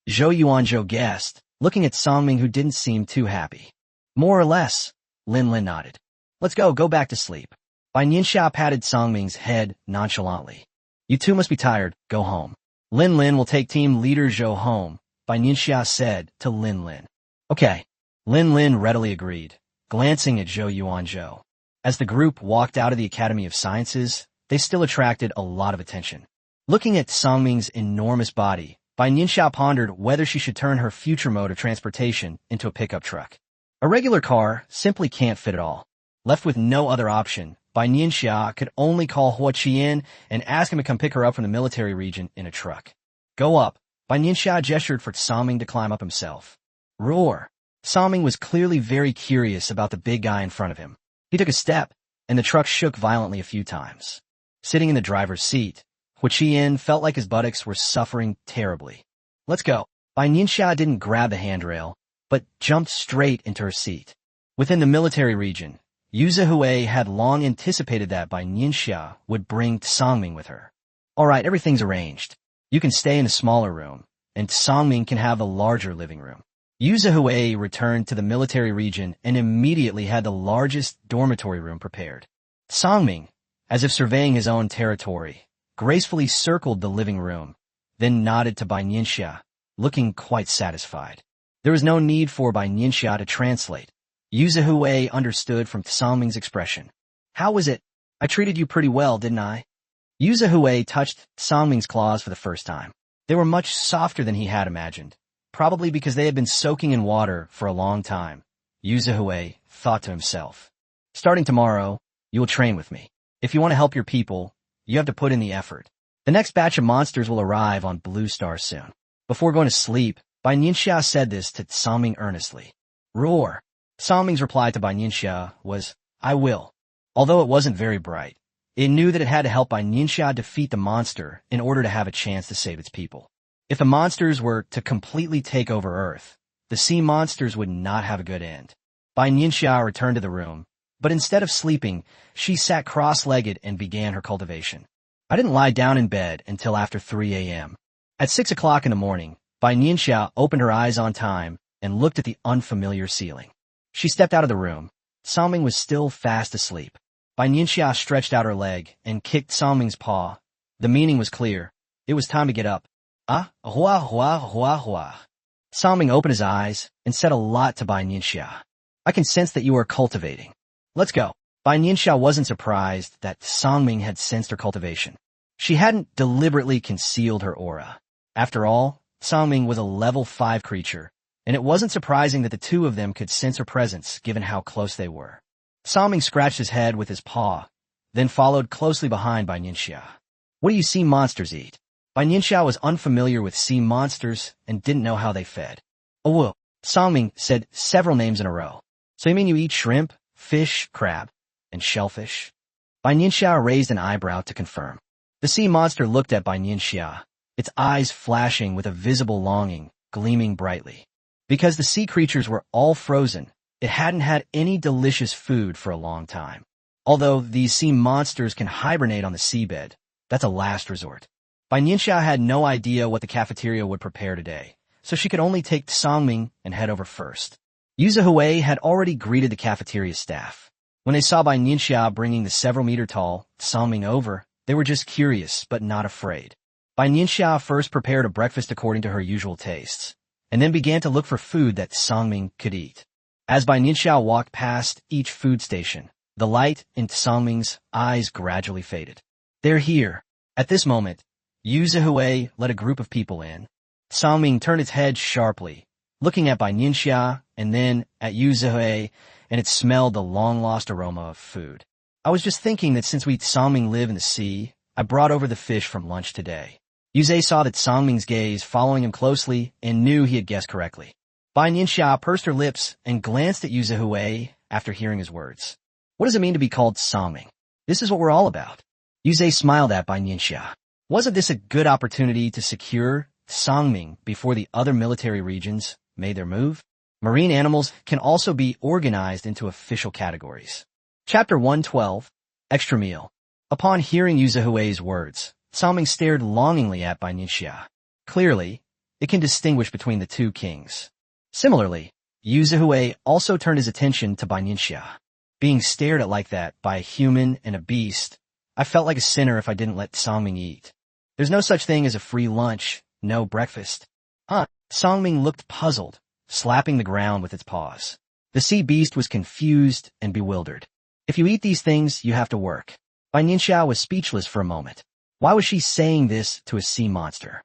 Zhou Yuanzhou guessed, looking at Sangming who didn't seem too happy. More or less, Lin Lin nodded. Let's go back to sleep. Bai Nianxia patted Sangming's head nonchalantly. You two must be tired, go home. Lin Lin will take team leader Zhou home, Bai Nianxia said to Lin Lin. Okay. Lin Lin readily agreed, glancing at Zhou Yuanzhou. As the group walked out of the Academy of Sciences, they still attracted a lot of attention. Looking at Sangming's enormous body, Bai Nianxia pondered whether she should turn her future mode of transportation into a pickup truck. A regular car simply can't fit it all. Left with no other option, Bai Nianxia could only call Hua Qian and ask him to come pick her up from the military region in a truck. Go up. Bai Nianxia gestured for Sangming to climb up himself. Roar! Sangming was clearly very curious about the big guy in front of him. He took a step, and the truck shook violently a few times. Sitting in the driver's seat, Hua Qian felt like his buttocks were suffering terribly. Let's go. Bai Nianxia didn't grab the handrail, but jumped straight into her seat. Within the military region, Yu Zihui had long anticipated that Bai Nianxia would bring Sangming with her. All right, everything's arranged. You can stay in a smaller room, and Sangming can have the larger living room. Yu Zihui returned to the military region and immediately had the largest dormitory room prepared. Sangming, as if surveying his own territory, gracefully circled the living room, then nodded to Bai Nianxia, looking quite satisfied. There was no need for Bai Nianxia to translate. Yu Zihui understood from Sangming's expression. How was it? I treated you pretty well, didn't I? Yu Zihui touched Sangming's claws for the first time. They were much softer than he had imagined, probably because they had been soaking in water for a long time. Yu Zihui thought to himself. Starting tomorrow, you will train with me. If you want to help your people, you have to put in the effort. The next batch of monsters will arrive on Blue Star soon. Before going to sleep, Bai Nianxia said this to Sangming earnestly. Roar! Sangming's reply to Bai Nianxia was, I will. Although it wasn't very bright, it knew that it had to help Bai Nianxia defeat the monster in order to have a chance to save its people. If the monsters were to completely take over Earth, the sea monsters would not have a good end. Bai Nianxia returned to the room, but instead of sleeping, she sat cross-legged and began her cultivation. I didn't lie down in bed until after 3 a.m. At 6 o'clock in the morning, Bai Nianxia opened her eyes on time and looked at the unfamiliar ceiling. She stepped out of the room. Sangming was still fast asleep. Bai Nianxia stretched out her leg and kicked Sangming's paw. The meaning was clear. It was time to get up. Hua, hua, hua, hua. Sangming opened his eyes and said a lot to Bai Nianxia. I can sense that you are cultivating. Let's go. Bai Nianxia wasn't surprised that Sangming had sensed her cultivation. She hadn't deliberately concealed her aura. After all, Sangming was a level 5 creature, and it wasn't surprising that the two of them could sense her presence given how close they were. Sangming scratched his head with his paw, then followed closely behind Bai Nianxia. What do you sea monsters eat? Bai Nianxia was unfamiliar with sea monsters and didn't know how they fed. Oh, whoa. Sangming said several names in a row. So you mean you eat shrimp, fish, crab, and shellfish? Bai Nianxia raised an eyebrow to confirm. The sea monster looked at Bai Nianxia, its eyes flashing with a visible longing, gleaming brightly. Because the sea creatures were all frozen, it hadn't had any delicious food for a long time. Although these sea monsters can hibernate on the seabed, that's a last resort. Bai Nianxia had no idea what the cafeteria would prepare today, so she could only take Sangming and head over first. Yu Zihui had already greeted the cafeteria staff. When they saw Bai Nianxia bringing the several-meter-tall Sangming over, they were just curious but not afraid. Bai Nianxia first prepared a breakfast according to her usual tastes, and then began to look for food that Sangming could eat. As Bai Nianxia walked past each food station, the light in Sangming's eyes gradually faded. They're here. At this moment, Yu Zihui let a group of people in. Sangming turned its head sharply, looking at Bai Nianxia and then at Yu Zihui, and it smelled the long-lost aroma of food. I was just thinking that since we Sangming live in the sea, I brought over the fish from lunch today. Yuze saw that Songming's gaze following him closely and knew he had guessed correctly. Bai Nianxia pursed her lips and glanced at Yuze Hui after hearing his words. What does it mean to be called Songming? This is what we're all about. Yuze smiled at Bai Nianxia. Wasn't this a good opportunity to secure Songming before the other military regions made their move? Marine animals can also be organized into official categories. Chapter 112, Extra Meal. Upon hearing Yuze Hui's words, Songming stared longingly at Bai Nianxia. Clearly, it can distinguish between the two kings. Similarly, Yuze Hui also turned his attention to Bai Nianxia. Being stared at like that by a human and a beast, I felt like a sinner if I didn't let Songming eat. There's no such thing as a free lunch, no breakfast. Songming looked puzzled, slapping the ground with its paws. The sea beast was confused and bewildered. If you eat these things, you have to work. Bai Nianxia was speechless for a moment. Why was she saying this to a sea monster?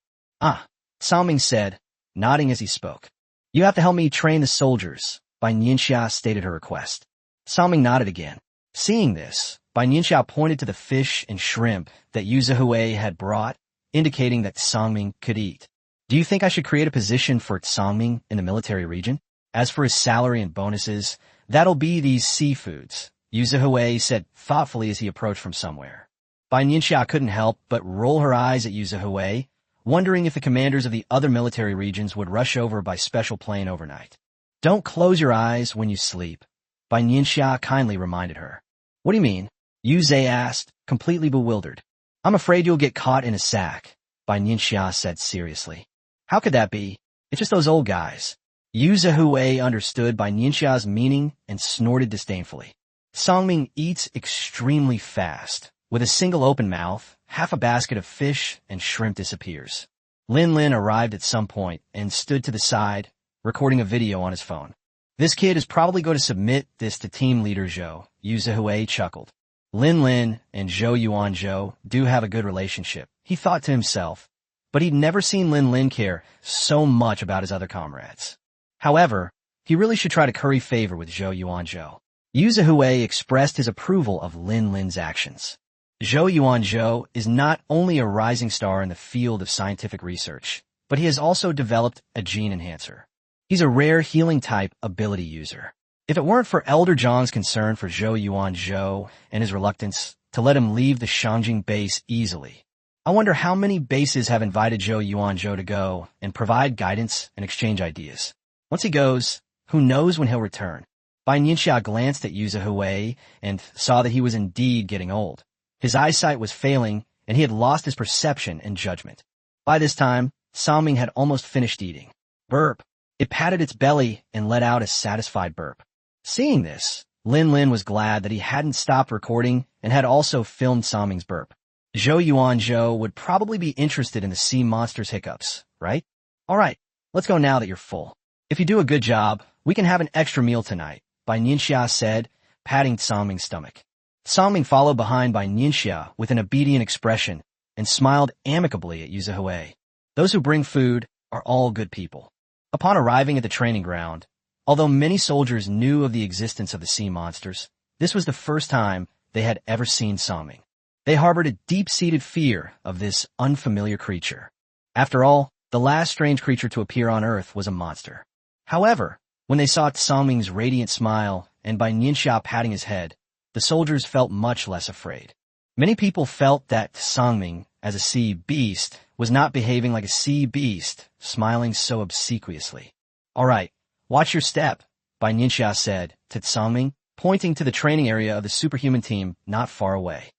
Songming said, nodding as he spoke. You have to help me train the soldiers, Bai Nianxia stated her request. Songming nodded again. Seeing this, Bai Nianxia pointed to the fish and shrimp that Yuze Hui had brought, indicating that Songming could eat. Do you think I should create a position for Songming in the military region? As for his salary and bonuses, that'll be these seafoods, Yuze Hui said thoughtfully as he approached from somewhere. Bai Nianxia couldn't help but roll her eyes at Yuze Hui, wondering if the commanders of the other military regions would rush over by special plane overnight. Don't close your eyes when you sleep, Bai Nianxia kindly reminded her. What do you mean? Yuze asked, completely bewildered. I'm afraid you'll get caught in a sack, Bai Nianxia said seriously. How could that be? It's just those old guys. Yuze Hui understood Bai Nianxia's meaning and snorted disdainfully. Songming eats extremely fast. With a single open mouth, half a basket of fish and shrimp disappears. Lin Lin arrived at some point and stood to the side, recording a video on his phone. This kid is probably going to submit this to team leader Zhou, Yuze Hui chuckled. Lin Lin and Zhou Yuanzhou do have a good relationship, he thought to himself, but he'd never seen Lin Lin care so much about his other comrades. However, he really should try to curry favor with Zhou Yuanzhou. Yuze Hui expressed his approval of Lin Lin's actions. Zhou Yuanzhou is not only a rising star in the field of scientific research, but he has also developed a gene enhancer. He's a rare healing type ability user. If it weren't for Elder Zhang's concern for Zhou Yuanzhou and his reluctance to let him leave the Shangjing base easily, I wonder how many bases have invited Zhou Yuanzhou to go and provide guidance and exchange ideas. Once he goes, who knows when he'll return? Bai Nianxia glanced at Yuze Hui and saw that he was indeed getting old. His eyesight was failing, and he had lost his perception and judgment. By this time, Songming had almost finished eating. Burp. It patted its belly and let out a satisfied burp. Seeing this, Lin Lin was glad that he hadn't stopped recording and had also filmed Songming's burp. Zhou Yuanzhou would probably be interested in the sea monster's hiccups, right? All right, let's go now that you're full. If you do a good job, we can have an extra meal tonight, Bai Nianxia said, patting Songming's stomach. Songming followed behind Bai Nianxia with an obedient expression and smiled amicably at Yuze Hui. Those who bring food are all good people. Upon arriving at the training ground, although many soldiers knew of the existence of the sea monsters, this was the first time they had ever seen Songming. They harbored a deep-seated fear of this unfamiliar creature. After all, the last strange creature to appear on Earth was a monster. However, when they saw Songming's radiant smile and Bai Nianxia patting his head, the soldiers felt much less afraid. Many people felt that Songming, as a sea beast, was not behaving like a sea beast, smiling so obsequiously. All right, watch your step, Bai Nianxia said to Songming, pointing to the training area of the superhuman team not far away.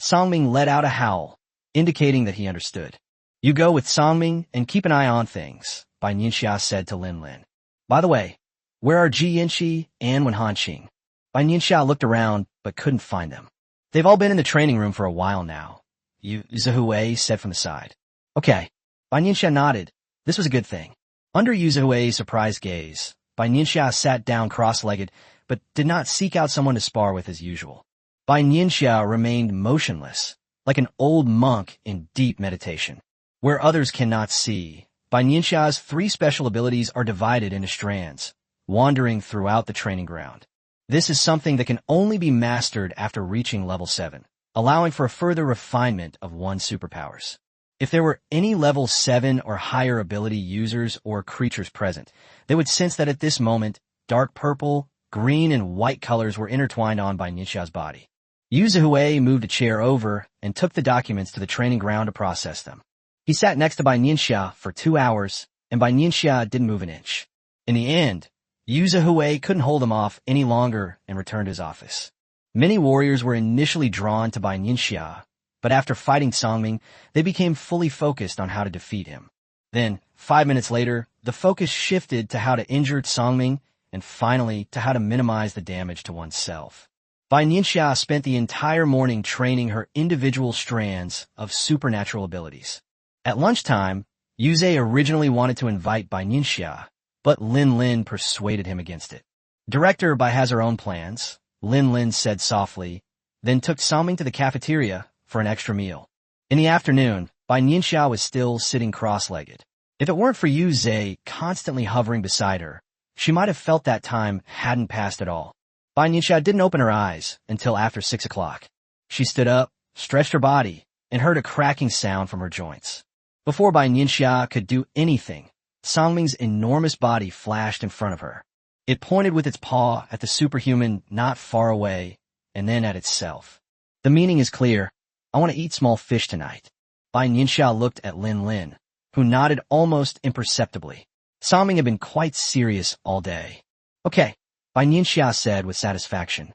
Songming let out a howl, indicating that he understood. You go with Songming and keep an eye on things, Bai Nianxia said to Lin Lin. By the way, where are Ji Yinqi and Wen Hanqing? Bai Nianxia looked around but couldn't find them. They've all been in the training room for a while now, Yuze Hui said from the side. Okay. Bai Nianxia nodded. This was a good thing. Under Yuze Hui's surprised gaze, Bai Nianxia sat down cross-legged but did not seek out someone to spar with as usual. Bai Nianxia remained motionless, like an old monk in deep meditation. Where others cannot see, Bai Nianxia's 3 special abilities are divided into strands, wandering throughout the training ground. This is something that can only be mastered after reaching level 7, allowing for a further refinement of one's superpowers. If there were any level 7 or higher ability users or creatures present, they would sense that at this moment, dark purple, green, and white colors were intertwined on Bai Nianxia's body. Yuzuhui moved a chair over and took the documents to the training ground to process them. He sat next to Bai Nianxia for 2 hours, and Bai Nianxia didn't move an inch. In the end, Yuzuhui couldn't hold him off any longer and returned to his office. Many warriors were initially drawn to Bai Nianxia, but after fighting Songming, they became fully focused on how to defeat him. Then, 5 minutes later, the focus shifted to how to injure Songming, and finally to how to minimize the damage to oneself. Bai Nianxia spent the entire morning training her individual strands of supernatural abilities. At lunchtime, Yuze originally wanted to invite Bai Nianxia, but Lin Lin persuaded him against it. Director Bai has her own plans, Lin Lin said softly, then took Songming to the cafeteria for an extra meal. In the afternoon, Bai Nianxia was still sitting cross-legged. If it weren't for Yuze constantly hovering beside her, she might have felt that time hadn't passed at all. Bai Nianxia didn't open her eyes until after 6 o'clock. She stood up, stretched her body, and heard a cracking sound from her joints. Before Bai Nianxia could do anything, Songming's enormous body flashed in front of her. It pointed with its paw at the superhuman not far away, and then at itself. The meaning is clear. I want to eat small fish tonight. Bai Nianxia looked at Lin Lin, who nodded almost imperceptibly. Songming had been quite serious all day. Okay, Bai Nianxia said with satisfaction.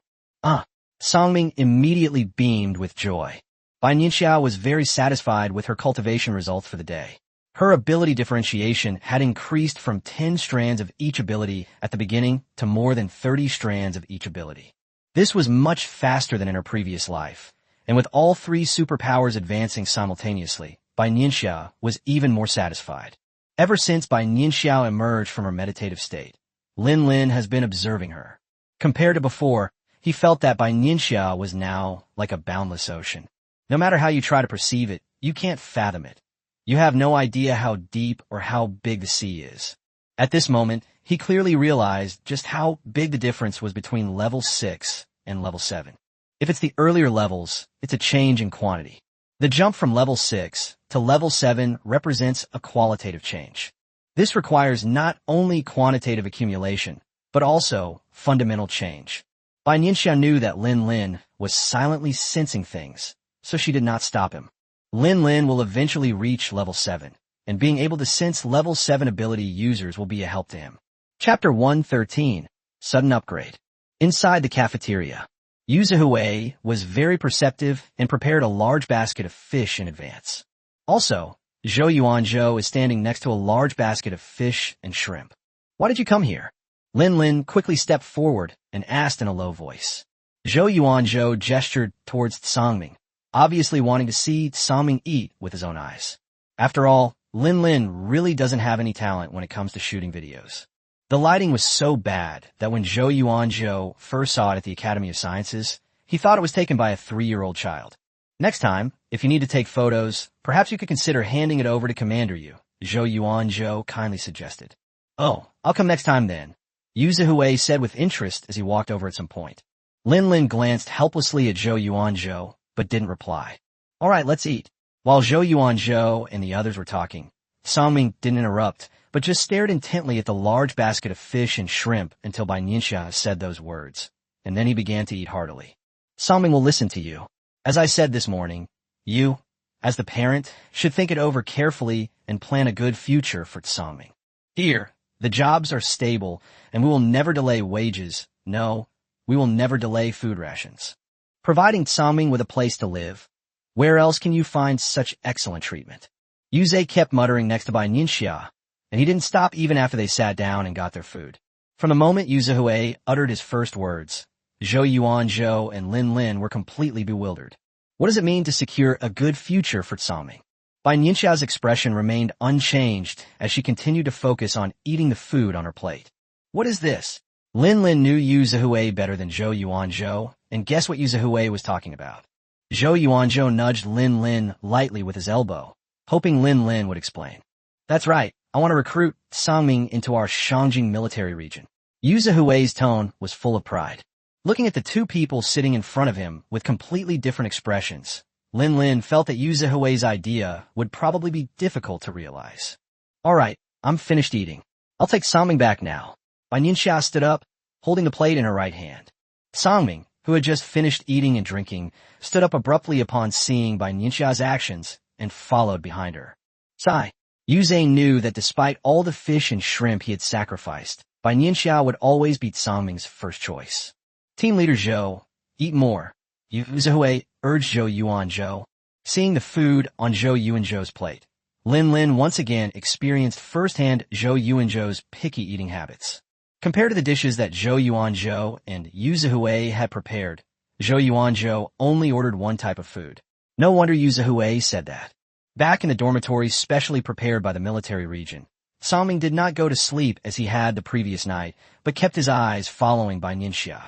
Songming immediately beamed with joy. Bai Nianxia was very satisfied with her cultivation results for the day. Her ability differentiation had increased from 10 strands of each ability at the beginning to more than 30 strands of each ability. This was much faster than in her previous life, and with all 3 superpowers advancing simultaneously, Bai Nianxia was even more satisfied. Ever since Bai Nianxia emerged from her meditative state, Lin Lin has been observing her. Compared to before, he felt that Bai Nianxia was now like a boundless ocean. No matter how you try to perceive it, you can't fathom it. You have no idea how deep or how big the sea is. At this moment, he clearly realized just how big the difference was between level 6 and level 7. If it's the earlier levels, it's a change in quantity. The jump from level 6 to level 7 represents a qualitative change. This requires not only quantitative accumulation, but also fundamental change. Bai Nianxia knew that Lin Lin was silently sensing things, so she did not stop him. Lin Lin will eventually reach level 7, and being able to sense level 7 ability users will be a help to him. Chapter 113, Sudden Upgrade. Inside the cafeteria, Yuzuhui was very perceptive and prepared a large basket of fish in advance. Also, Zhou Yuanzhou is standing next to a large basket of fish and shrimp. Why did you come here? Lin Lin quickly stepped forward and asked in a low voice. Zhou Yuanzhou gestured towards Songming, obviously wanting to see Songming eat with his own eyes. After all, Lin Lin really doesn't have any talent when it comes to shooting videos. The lighting was so bad that when Zhou Yuanzhou first saw it at the Academy of Sciences, he thought it was taken by a 3-year-old child. Next time, if you need to take photos, perhaps you could consider handing it over to Commander Yu, Zhou Yuanzhou kindly suggested. Oh, I'll come next time then, Yuzuhui said with interest as he walked over at some point. Lin Lin glanced helplessly at Zhou Yuanzhou, but didn't reply. All right, let's eat. While Zhou Yuanzhou and the others were talking, Songming didn't interrupt, but just stared intently at the large basket of fish and shrimp until Bai Nianxia said those words, and then he began to eat heartily. Songming will listen to you. As I said this morning, you, as the parent, should think it over carefully and plan a good future for Songming. Here, the jobs are stable, and we will never delay wages. No, we will never delay food rations. Providing Songming with a place to live, where else can you find such excellent treatment? Yuze kept muttering next to Bai Nianxia, and he didn't stop even after they sat down and got their food. From the moment Yuzuhui uttered his first words, Zhou Yuanzhou and Lin Lin were completely bewildered. What does it mean to secure a good future for Songming? Bai Nianxia's expression remained unchanged as she continued to focus on eating the food on her plate. What is this? Lin Lin knew Yuzuhui better than Zhou Yuanzhou, and guess what Yuzuhui was talking about. Zhou Yuanzhou nudged Lin Lin lightly with his elbow, hoping Lin Lin would explain. That's right, I want to recruit Songming into our Shangjing military region. Yuzuhui's tone was full of pride. Looking at the 2 people sitting in front of him with completely different expressions, Lin Lin felt that Yu Zihui's idea would probably be difficult to realize. Alright, I'm finished eating. I'll take Sangming back now. Bai Nianxia stood up, holding the plate in her right hand. Sangming, who had just finished eating and drinking, stood up abruptly upon seeing Bai Nianxia's actions and followed behind her. Sigh. Yu Zhe knew that despite all the fish and shrimp he had sacrificed, Bai Nianxia would always be Sangming's first choice. Team leader Zhou, eat more. Yu Zihui urged Zhou Yuan Zhou. Seeing the food on Zhou Yuan Zhou's plate, Lin Lin once again experienced firsthand Zhou Yuan Zhou's picky eating habits. Compared to the dishes that Zhou Yuan Zhou and Yu Zihui had prepared, Zhou Yuan Zhou only ordered one type of food. No wonder Yu Zihui said that. Back in the dormitory specially prepared by the military region, Sangming did not go to sleep as he had the previous night, but kept his eyes following Bai Nianxia.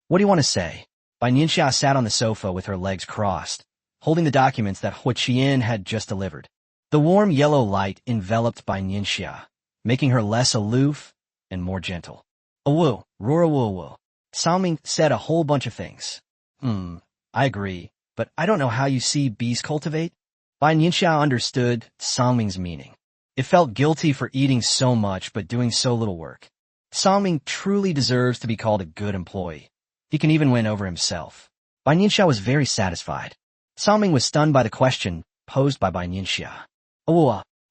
What do you want to say? Bai Nianxia sat on the sofa with her legs crossed, holding the documents that Hua Qian had just delivered. The warm yellow light enveloped Bai Nianxia, making her less aloof and more gentle. Awoo, roar. Sangming said a whole bunch of things. I agree, but I don't know how you see bees cultivate. Bai Nianxia understood Sangming's meaning. It felt guilty for eating so much but doing so little work. Sangming truly deserves to be called a good employee. He can even win over himself. Bai Nianxia was very satisfied. Sangming was stunned by the question posed by Bai Nianxia.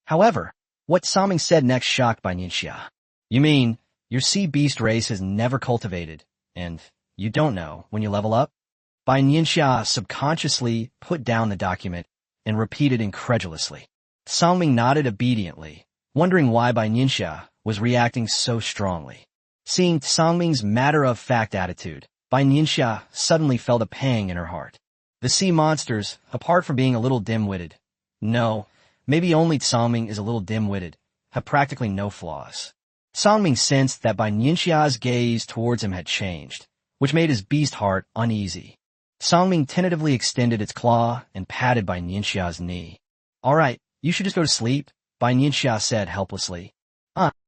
However, what Sangming said next shocked Bai Nianxia. You mean, your sea beast race has never cultivated, and you don't know when you level up? Bai Nianxia subconsciously put down the document and repeated incredulously. Sangming nodded obediently, wondering why Bai Nianxia was reacting so strongly. Seeing Sangming's matter-of-fact attitude, Bai Nianxia suddenly felt a pang in her heart. The sea monsters, apart from being a little dim-witted, no, maybe only Sangming is a little dim-witted, have practically no flaws. Sangming sensed that Bai Nianxia's gaze towards him had changed, which made his beast heart uneasy. Sangming tentatively extended its claw and patted Bai Nianxia's knee. Alright, you should just go to sleep, Bai Nianxia said helplessly.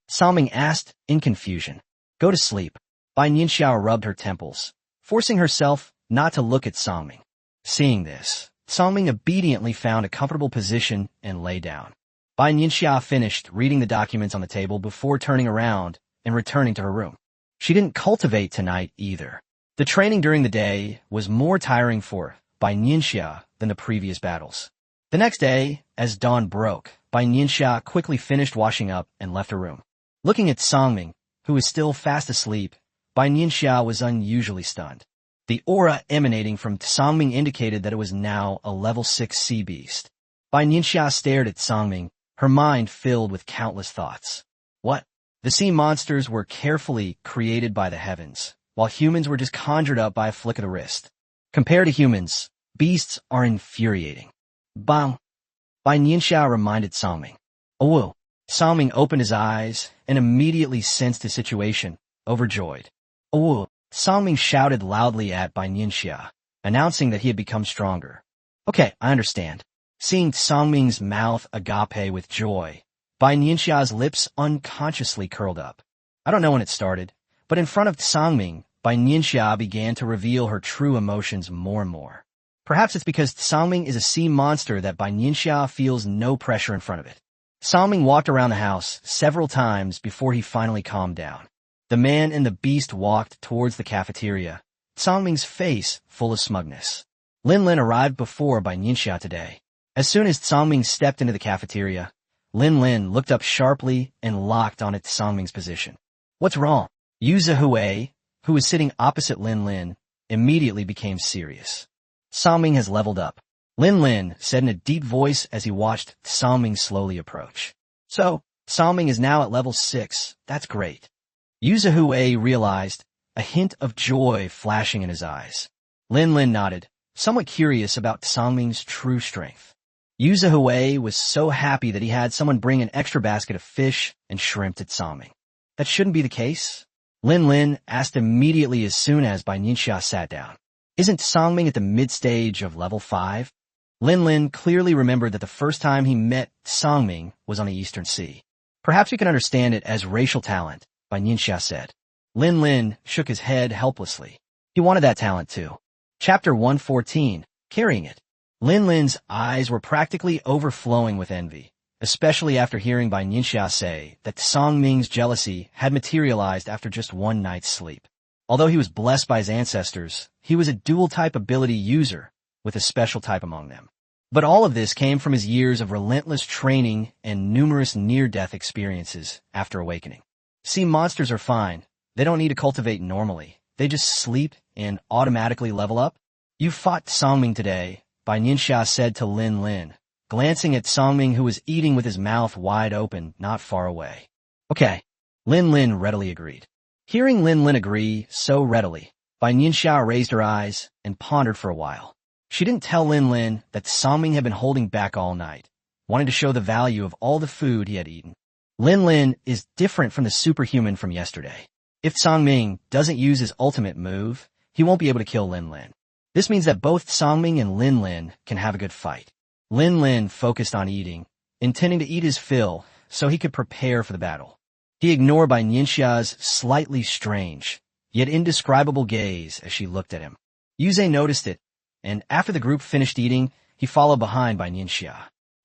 Sangming asked in confusion. Go to sleep. Bai Nianxia rubbed her temples, forcing herself not to look at Sangming. Seeing this, Sangming obediently found a comfortable position and lay down. Bai Nianxia finished reading the documents on the table before turning around and returning to her room. She didn't cultivate tonight either. The training during the day was more tiring for Bai Nianxia than the previous battles. The next day, as dawn broke, Bai Nianxia quickly finished washing up and left her room. Looking at Sangming, who was still fast asleep, Bai Nianxia was unusually stunned. The aura emanating from Sangming indicated that it was now a level 6 sea beast. Bai Nianxia stared at Sangming, her mind filled with countless thoughts. What? The sea monsters were carefully created by the heavens, while humans were just conjured up by a flick of the wrist. Compared to humans, beasts are infuriating. Bang! Bai Nianxia reminded Sangming. Awoo! Sangming opened his eyes and immediately sensed the situation, overjoyed. Awoo! Sangming shouted loudly at Bai Nianxia, announcing that he had become stronger. Okay, I understand. Seeing Sangming's mouth agape with joy, Bai Nianxia's lips unconsciously curled up. I don't know when it started, but in front of Sangming, Bai Nianxia began to reveal her true emotions more and more. Perhaps it's because Sangming is a sea monster that Bai Nianxia feels no pressure in front of it. Sangming walked around the house several times before he finally calmed down. The man and the beast walked towards the cafeteria, Sangming's face full of smugness. Lin Lin arrived before Bai Nianxia today. As soon as Sangming stepped into the cafeteria, Lin Lin looked up sharply and locked on at Sangming's position. What's wrong? Yu Zihui, who was sitting opposite Lin Lin, immediately became serious. Sangming has leveled up, Lin Lin said in a deep voice as he watched Sangming slowly approach. So, Sangming is now at level 6. That's great. Yu Zihui realized, a hint of joy flashing in his eyes. Lin Lin nodded, somewhat curious about Sangming's true strength. Yu Zihui was so happy that he had someone bring an extra basket of fish and shrimp to Sangming. That shouldn't be the case. Lin Lin asked immediately as soon as Bai Nianxia sat down. Isn't Sangming at the mid-stage of level 5? Lin Lin clearly remembered that the first time he met Sangming was on the Eastern Sea. Perhaps we can understand it as racial talent, Bai Nianxia said. Lin Lin shook his head helplessly. He wanted that talent too. Chapter 114, Carrying It. Lin Lin's eyes were practically overflowing with envy, especially after hearing Bai Nianxia say that Song Ming's jealousy had materialized after just one night's sleep. Although he was blessed by his ancestors, he was a dual-type ability user, with a special type among them. But all of this came from his years of relentless training and numerous near-death experiences after awakening. See, monsters are fine. They don't need to cultivate normally. They just sleep and automatically level up. You fought Songming today, Bai Nianxia said to Lin Lin, glancing at Songming who was eating with his mouth wide open not far away. Okay, Lin Lin readily agreed. Hearing Lin Lin agree so readily, Bai Nianxia raised her eyes and pondered for a while. She didn't tell Lin Lin that Songming had been holding back all night, wanting to show the value of all the food he had eaten. Lin Lin is different from the superhuman from yesterday. If Songming doesn't use his ultimate move, he won't be able to kill Lin Lin. This means that both Songming and Lin Lin can have a good fight. Lin Lin focused on eating, intending to eat his fill so he could prepare for the battle. He ignored Bai Nianxia's slightly strange, yet indescribable gaze as she looked at him. Yuze noticed it, and after the group finished eating, he followed behind Bai Nianxia.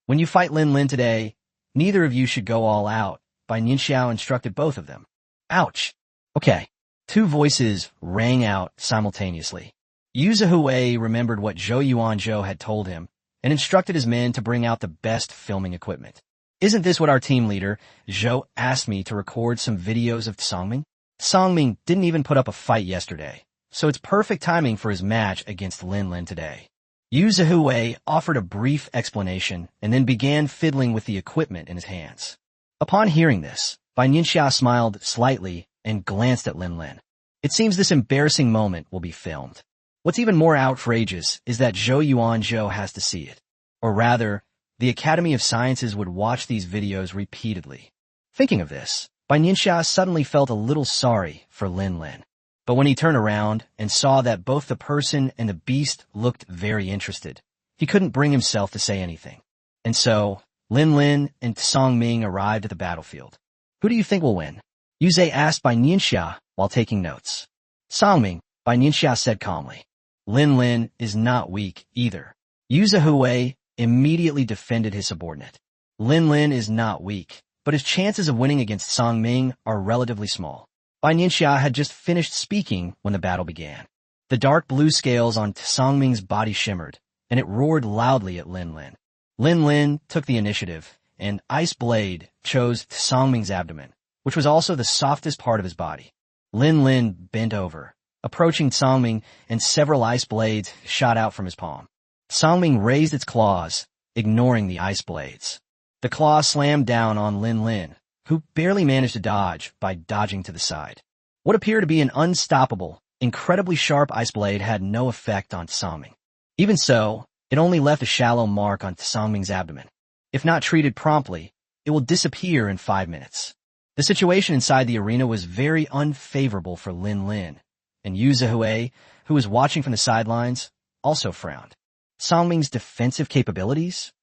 When you fight Lin Lin today, neither of you should go all out, Bai Nianxia instructed both of them. Ouch. Okay. Two voices rang out simultaneously. Yu Zhihui remembered what Zhou Yuanzhou had told him and instructed his men to bring out the best filming equipment. Isn't this what our team leader, Zhou, asked me to record some videos of Songming? Songming didn't even put up a fight yesterday, so it's perfect timing for his match against Lin Lin today. Yu Zhihui offered a brief explanation and then began fiddling with the equipment in his hands. Upon hearing this, Bai Nianxia smiled slightly and glanced at Lin Lin. It seems this embarrassing moment will be filmed. What's even more outrageous is that Zhou Yuanzhou has to see it. Or rather, the Academy of Sciences would watch these videos repeatedly. Thinking of this, Bai Nianxia suddenly felt a little sorry for Lin Lin. But when he turned around and saw that both the person and the beast looked very interested, he couldn't bring himself to say anything. And so, Lin Lin and Songming arrived at the battlefield. Who do you think will win? Yuze asked Bai Nianxia while taking notes. Songming, Bai Nianxia said calmly. Lin Lin is not weak either. Yu Zhihui immediately defended his subordinate. Lin Lin is not weak, but his chances of winning against Songming are relatively small. Bai Nianxia had just finished speaking when the battle began. The dark blue scales on Songming's body shimmered, and it roared loudly at Lin Lin. Lin Lin took the initiative, and Ice Blade chose Songming's abdomen, which was also the softest part of his body. Lin Lin bent over, approaching Songming, and several ice blades shot out from his palm. Songming raised its claws, ignoring the ice blades. The claw slammed down on Lin Lin, who barely managed to dodge by dodging to the side. What appeared to be an unstoppable, incredibly sharp ice blade had no effect on Songming. Even so, it only left a shallow mark on Songming's abdomen. If not treated promptly, it will disappear in 5 minutes. The situation inside the arena was very unfavorable for Lin Lin, and Yu Zhihui, who was watching from the sidelines, also frowned. Songming's defensive capabilities?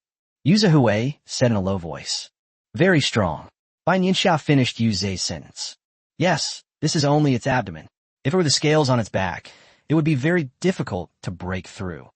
Yu Zhihui said in a low voice. Very strong. Bai Nianxia finished Yu Zhe's sentence. Yes, this is only its abdomen. If it were the scales on its back, it would be very difficult to break through.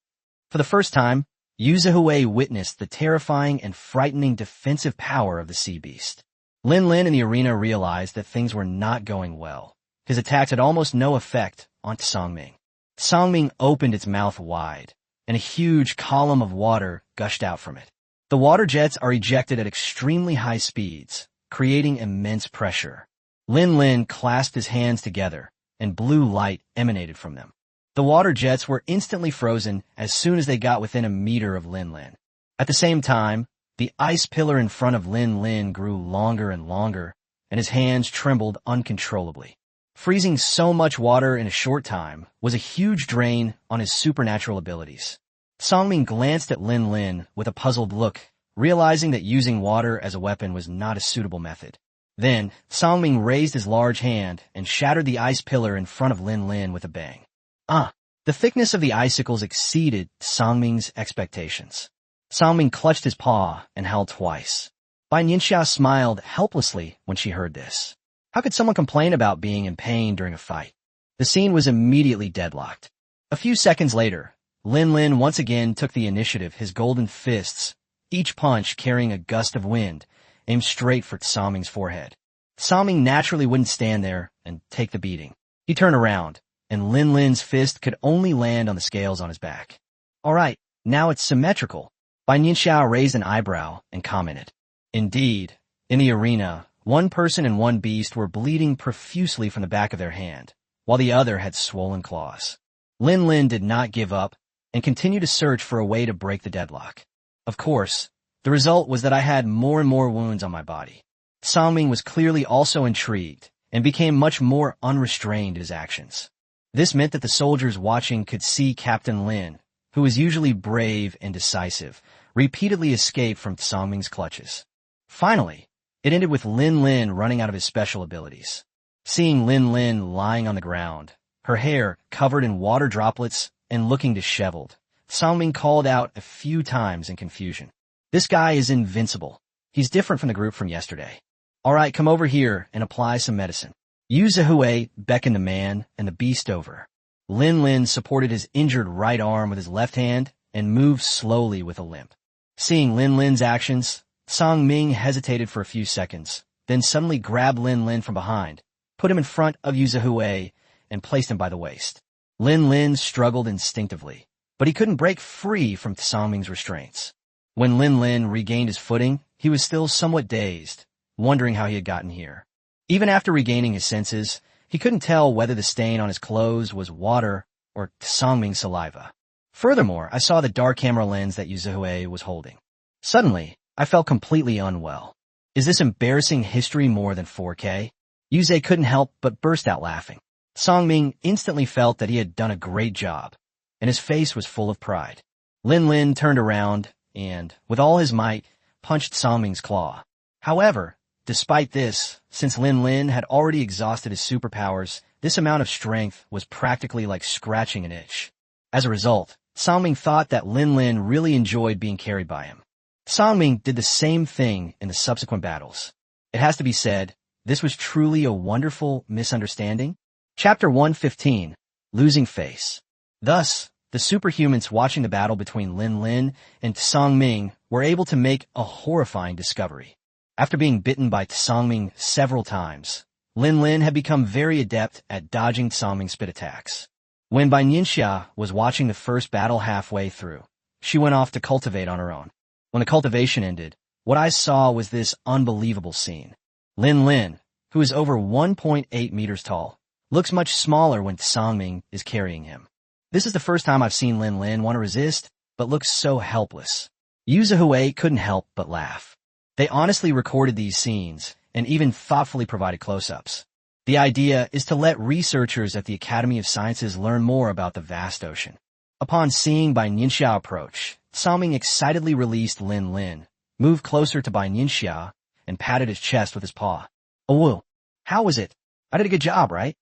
For the first time, Yu Zhihui witnessed the terrifying and frightening defensive power of the sea beast. Lin Lin in the arena realized that things were not going well. His attacks had almost no effect on Songming. Songming opened its mouth wide, and a huge column of water gushed out from it. The water jets are ejected at extremely high speeds, creating immense pressure. Lin Lin clasped his hands together, and blue light emanated from them. The water jets were instantly frozen as soon as they got within a meter of Lin Lin. At the same time, the ice pillar in front of Lin Lin grew longer and longer, and his hands trembled uncontrollably. Freezing so much water in a short time was a huge drain on his supernatural abilities. Songming glanced at Lin Lin with a puzzled look, realizing that using water as a weapon was not a suitable method. Then, Songming raised his large hand and shattered the ice pillar in front of Lin Lin with a bang. The thickness of the icicles exceeded Songming's expectations. Songming clutched his paw and howled twice. Bai Nianxia smiled helplessly when she heard this. How could someone complain about being in pain during a fight? The scene was immediately deadlocked. A few seconds later, Lin Lin once again took the initiative, his golden fists, each punch carrying a gust of wind, aimed straight for Tsaming's forehead. Tsaming naturally wouldn't stand there and take the beating. He turned around, and Lin Lin's fist could only land on the scales on his back. All right, now it's symmetrical. Bai Nianxia raised an eyebrow and commented. Indeed, in the arena, one person and one beast were bleeding profusely from the back of their hand, while the other had swollen claws. Lin Lin did not give up and continued to search for a way to break the deadlock. Of course, the result was that I had more and more wounds on my body. Tsaming was clearly also intrigued and became much more unrestrained in his actions. This meant that the soldiers watching could see Captain Lin, who was usually brave and decisive, repeatedly escape from Tsaming's clutches. Finally, it ended with Lin Lin running out of his special abilities. Seeing Lin Lin lying on the ground, her hair covered in water droplets and looking disheveled, Tsaming called out a few times in confusion. This guy is invincible. He's different from the group from yesterday. All right, come over here and apply some medicine. Yu Zhihui beckoned the man and the beast over. Lin Lin supported his injured right arm with his left hand and moved slowly with a limp. Seeing Lin Lin's actions, Song Ming hesitated for a few seconds, then suddenly grabbed Lin Lin from behind, put him in front of Yu Zhihui, and placed him by the waist. Lin Lin struggled instinctively, but he couldn't break free from Tsangming's restraints. When Lin Lin regained his footing, he was still somewhat dazed, wondering how he had gotten here. Even after regaining his senses, he couldn't tell whether the stain on his clothes was water or Tsangming's saliva. Furthermore, I saw the dark camera lens that Yu Zhihui was holding. Suddenly, I felt completely unwell. Is this embarrassing history more than 4K? Yu Zhe couldn't help but burst out laughing. Tsangming instantly felt that he had done a great job, and his face was full of pride. Lin Lin turned around and, with all his might, punched Tsangming's claw. However, despite this, since Lin Lin had already exhausted his superpowers, this amount of strength was practically like scratching an itch. As a result, Tsangming thought that Lin Lin really enjoyed being carried by him. Tsangming did the same thing in the subsequent battles. It has to be said, this was truly a wonderful misunderstanding. Chapter 115, Losing Face. Thus, the superhumans watching the battle between Lin Lin and Tsangming were able to make a horrifying discovery. After being bitten by Tsangming several times, Lin Lin had become very adept at dodging Tsangming's spit attacks. When Bai Nianxia was watching the first battle halfway through, she went off to cultivate on her own. When the cultivation ended, what I saw was this unbelievable scene. Lin Lin, who is over 1.8 meters tall, looks much smaller when Tsangming is carrying him. This is the first time I've seen Lin Lin want to resist, but looks so helpless. Yu Zhihui couldn't help but laugh. They honestly recorded these scenes, and even thoughtfully provided close-ups. The idea is to let researchers at the Academy of Sciences learn more about the vast ocean. Upon seeing Bai Nianxia approach, Tsangming excitedly released Lin Lin, moved closer to Bai Nianxia, and patted his chest with his paw. "Oh, how was it? I did a good job, right?"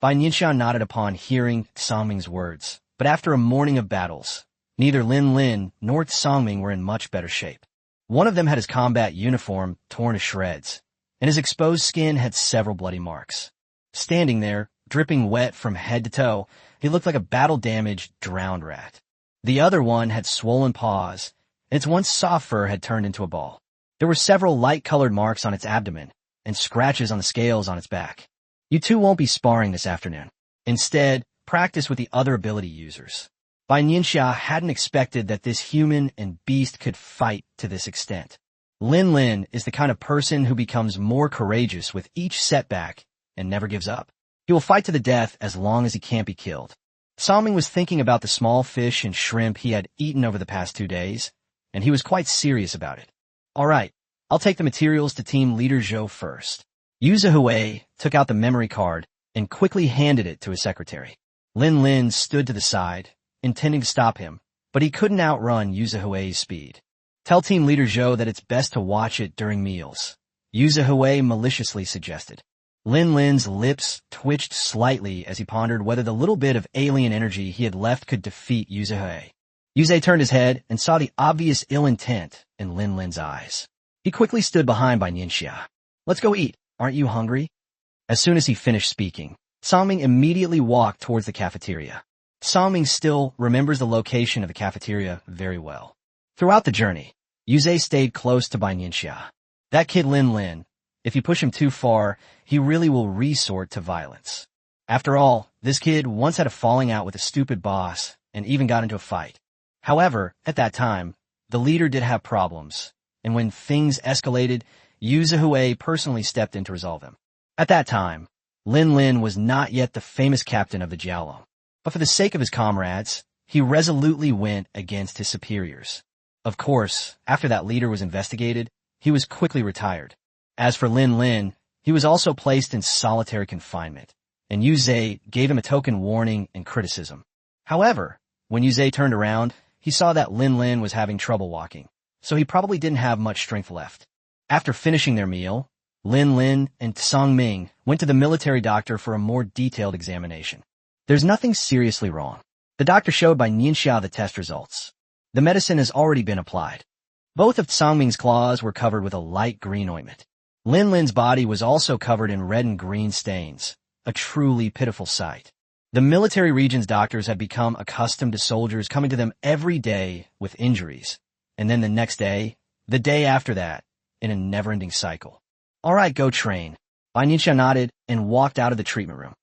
Bai Nianxia nodded upon hearing Tsangming's words, but after a morning of battles, neither Lin Lin nor Tsangming were in much better shape. One of them had his combat uniform torn to shreds, and his exposed skin had several bloody marks. Standing there, dripping wet from head to toe, he looked like a battle-damaged, drowned rat. The other one had swollen paws, and its once soft fur had turned into a ball. There were several light-colored marks on its abdomen, and scratches on the scales on its back. You two won't be sparring this afternoon. Instead, practice with the other ability users. Bai Nianxia hadn't expected that this human and beast could fight to this extent. Lin Lin is the kind of person who becomes more courageous with each setback and never gives up. He will fight to the death as long as he can't be killed. Tsangming was thinking about the small fish and shrimp he had eaten over the past 2 days, and he was quite serious about it. All right, I'll take the materials to Team Leader Zhou first. Yu Zhihui took out the memory card and quickly handed it to his secretary. Lin Lin stood to the side, intending to stop him, but he couldn't outrun Yu Zhihui's speed. Tell Team Leader Zhou that it's best to watch it during meals, Yu Zhihui maliciously suggested. Lin Lin's lips twitched slightly as he pondered whether the little bit of alien energy he had left could defeat Yu Zhihui. Yu Zhe turned his head and saw the obvious ill intent in Lin Lin's eyes. He quickly stood behind Bai Nianxia. "Let's go eat. Aren't you hungry?" As soon as he finished speaking, Tsangming immediately walked towards the cafeteria. Songming still remembers the location of the cafeteria very well. Throughout the journey, Yuze stayed close to Bai Nianxia. That kid Lin Lin, if you push him too far, he really will resort to violence. After all, this kid once had a falling out with a stupid boss and even got into a fight. However, at that time, the leader did have problems, and when things escalated, Yu Zhihui personally stepped in to resolve them. At that time, Lin Lin was not yet the famous captain of the Jiaolong, but for the sake of his comrades, he resolutely went against his superiors. Of course, after that leader was investigated, he was quickly retired. As for Lin Lin, he was also placed in solitary confinement, and Yu Zhe gave him a token warning and criticism. However, when Yu Zhe turned around, he saw that Lin Lin was having trouble walking, so he probably didn't have much strength left. After finishing their meal, Lin Lin and Songming went to the military doctor for a more detailed examination. There's nothing seriously wrong. The doctor showed Bai Nianxia the test results. The medicine has already been applied. Both of Songming's claws were covered with a light green ointment. Lin Lin's body was also covered in red and green stains, a truly pitiful sight. The military region's doctors had become accustomed to soldiers coming to them every day with injuries, and then the next day, the day after that, in a never-ending cycle. All right, go train. Bai Nianxia nodded and walked out of the treatment room.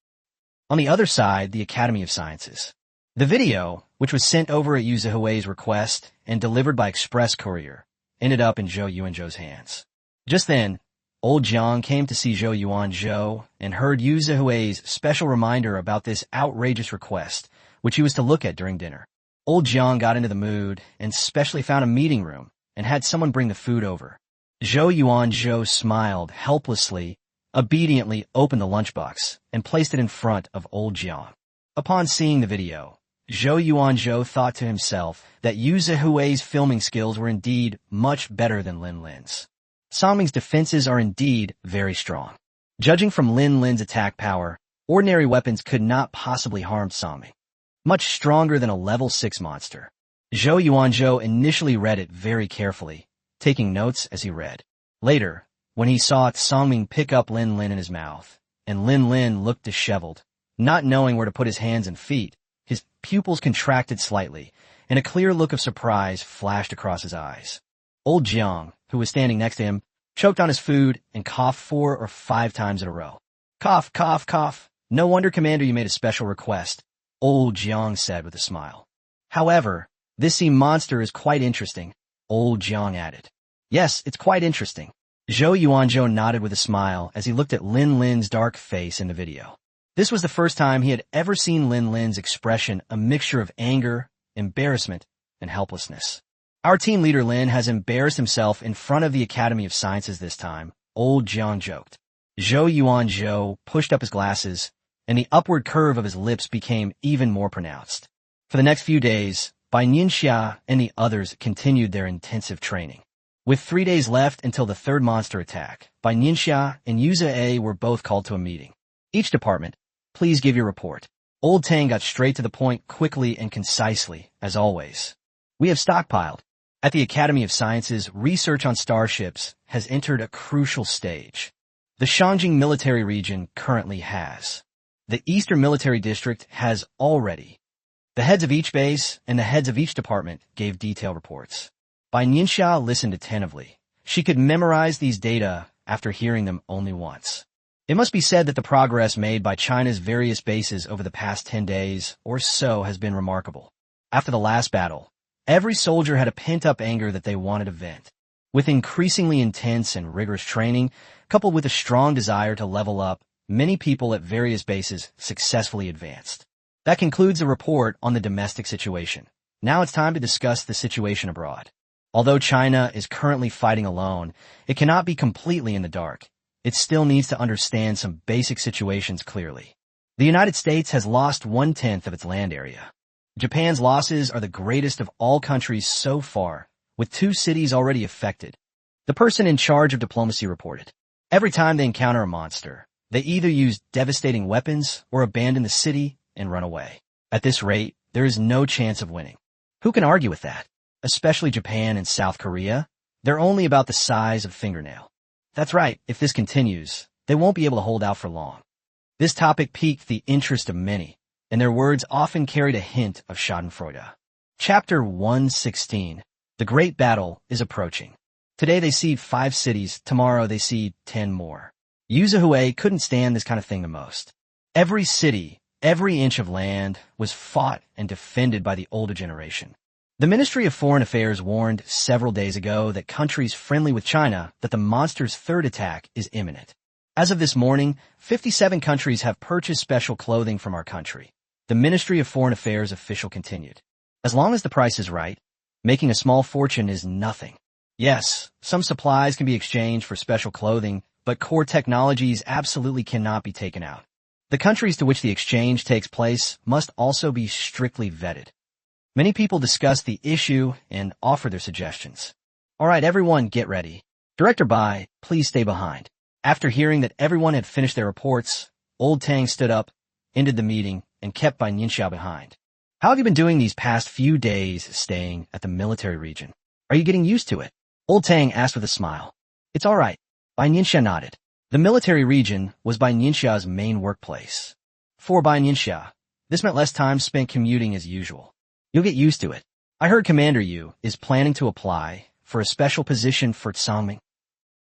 On the other side, the Academy of Sciences. The video, which was sent over at Yu Zihui's request and delivered by express courier, ended up in Zhou Yuanzhou's hands. Just then, old Jiang came to see Zhou Yuanzhou and heard Yu Zihui's special reminder about this outrageous request, which he was to look at during dinner. Old Jiang got into the mood and specially found a meeting room and had someone bring the food over. Zhou Yuanzhou smiled helplessly, obediently opened the lunchbox, and placed it in front of old Jiang. Upon seeing the video, Zhou Yuanzhou thought to himself that Yu Zihui's filming skills were indeed much better than Lin Lin's. Songming's defenses are indeed very strong. Judging from Lin Lin's attack power, ordinary weapons could not possibly harm Songming. Much stronger than a level 6 monster. Zhou Yuanzhou initially read it very carefully, taking notes as he read. Later, when he saw Songming pick up Lin Lin in his mouth, and Lin Lin looked disheveled, not knowing where to put his hands and feet, his pupils contracted slightly, and a clear look of surprise flashed across his eyes. Old Jiang, who was standing next to him, choked on his food and coughed 4 or 5 times in a row. Cough, cough, cough. No wonder, Commander, you made a special request, old Jiang said with a smile. However, this sea monster is quite interesting, old Jiang added. Yes, it's quite interesting. Zhou Yuanzhou nodded with a smile as he looked at Lin Lin's dark face in the video. This was the first time he had ever seen Lin Lin's expression a mixture of anger, embarrassment, and helplessness. Our team leader Lin has embarrassed himself in front of the Academy of Sciences this time, old Jiang joked. Zhou Yuanzhou pushed up his glasses, and the upward curve of his lips became even more pronounced. For the next few days, Bai Nianxia and the others continued their intensive training. With 3 days left until the third monster attack, Bai Nianxia and Yu Zhe were both called to a meeting. Each department, please give your report. Old Tang got straight to the point quickly and concisely, as always. We have stockpiled. At the Academy of Sciences, research on starships has entered a crucial stage. The Shangjing military region currently has. The Eastern Military District has already. The heads of each base and the heads of each department gave detailed reports. Bai Nianxia listened attentively. She could memorize these data after hearing them only once. It must be said that the progress made by China's various bases over the past 10 days or so has been remarkable. After the last battle, every soldier had a pent-up anger that they wanted to vent. With increasingly intense and rigorous training, coupled with a strong desire to level up, many people at various bases successfully advanced. That concludes the report on the domestic situation. Now it's time to discuss the situation abroad. Although China is currently fighting alone, it cannot be completely in the dark. It still needs to understand some basic situations clearly. The United States has lost 1/10 of its land area. Japan's losses are the greatest of all countries so far, with 2 cities already affected. The person in charge of diplomacy reported. Every time they encounter a monster, they either use devastating weapons or abandon the city and run away. At this rate, there is no chance of winning. Who can argue with that? Especially Japan and South Korea. They're only about the size of a fingernail. That's right, if this continues, they won't be able to hold out for long. This topic piqued the interest of many, and their words often carried a hint of schadenfreude. Chapter 116. The Great Battle is approaching. Today they cede 5 cities, tomorrow they cede 10 more. Yuzhou couldn't stand this kind of thing the most. Every city, every inch of land, was fought and defended by the older generation. The Ministry of Foreign Affairs warned several days ago that countries friendly with China that the monster's third attack is imminent. As of this morning, 57 countries have purchased special clothing from our country. The Ministry of Foreign Affairs official continued. As long as the price is right, making a small fortune is nothing. Yes, some supplies can be exchanged for special clothing, but core technologies absolutely cannot be taken out. The countries to which the exchange takes place must also be strictly vetted. Many people discuss the issue and offer their suggestions. All right, everyone, get ready. Director Bai, please stay behind. After hearing that everyone had finished their reports, Old Tang stood up, ended the meeting, and kept Bai Nianxia behind. How have you been doing these past few days staying at the military region? Are you getting used to it? Old Tang asked with a smile. It's all right. Bai Nianxia nodded. The military region was Bai Nianxia's main workplace. For Bai Nianxia, this meant less time spent commuting as usual. You'll get used to it. I heard Commander Yu is planning to apply for a special position for Tsangming.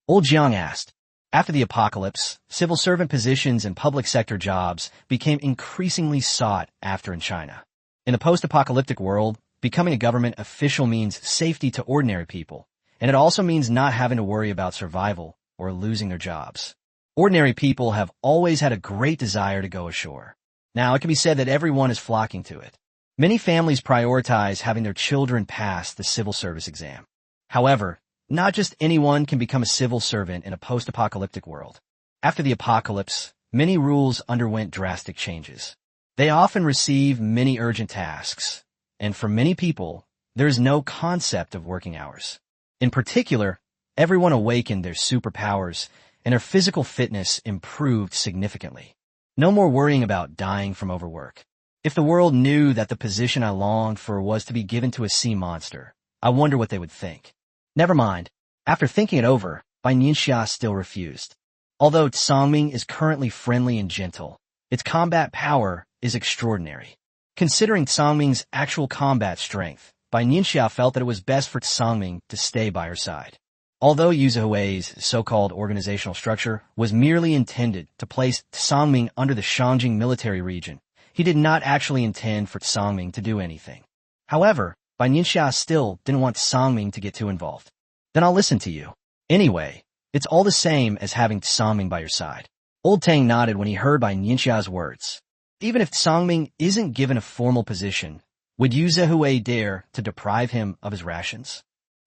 Old Jiang asked. After the apocalypse, civil servant positions and public sector jobs became increasingly sought after in China. In the post-apocalyptic world, becoming a government official means safety to ordinary people, and it also means not having to worry about survival or losing their jobs. Ordinary people have always had a great desire to go ashore. Now, it can be said that everyone is flocking to it. Many families prioritize having their children pass the civil service exam. However, not just anyone can become a civil servant in a post-apocalyptic world. After the apocalypse, many rules underwent drastic changes. They often receive many urgent tasks, and for many people, there is no concept of working hours. In particular, everyone awakened their superpowers, and their physical fitness improved significantly. No more worrying about dying from overwork. If the world knew that the position I longed for was to be given to a sea monster, I wonder what they would think. Never mind. After thinking it over, Bai Nianxia still refused. Although Tsangming is currently friendly and gentle, its combat power is extraordinary. Considering Tsangming's actual combat strength, Bai Nianxia felt that it was best for Tsangming to stay by her side. Although Yuzhou's so-called organizational structure was merely intended to place Tsangming under the Shangjing military region, he did not actually intend for Tsangming to do anything. However, Bai Nianxia still didn't want Tsangming to get too involved. Then I'll listen to you. Anyway, it's all the same as having Tsangming by your side. Old Tang nodded when he heard Bai Nianxia's words. Even if Tsangming isn't given a formal position, would Yuzhou dare to deprive him of his rations?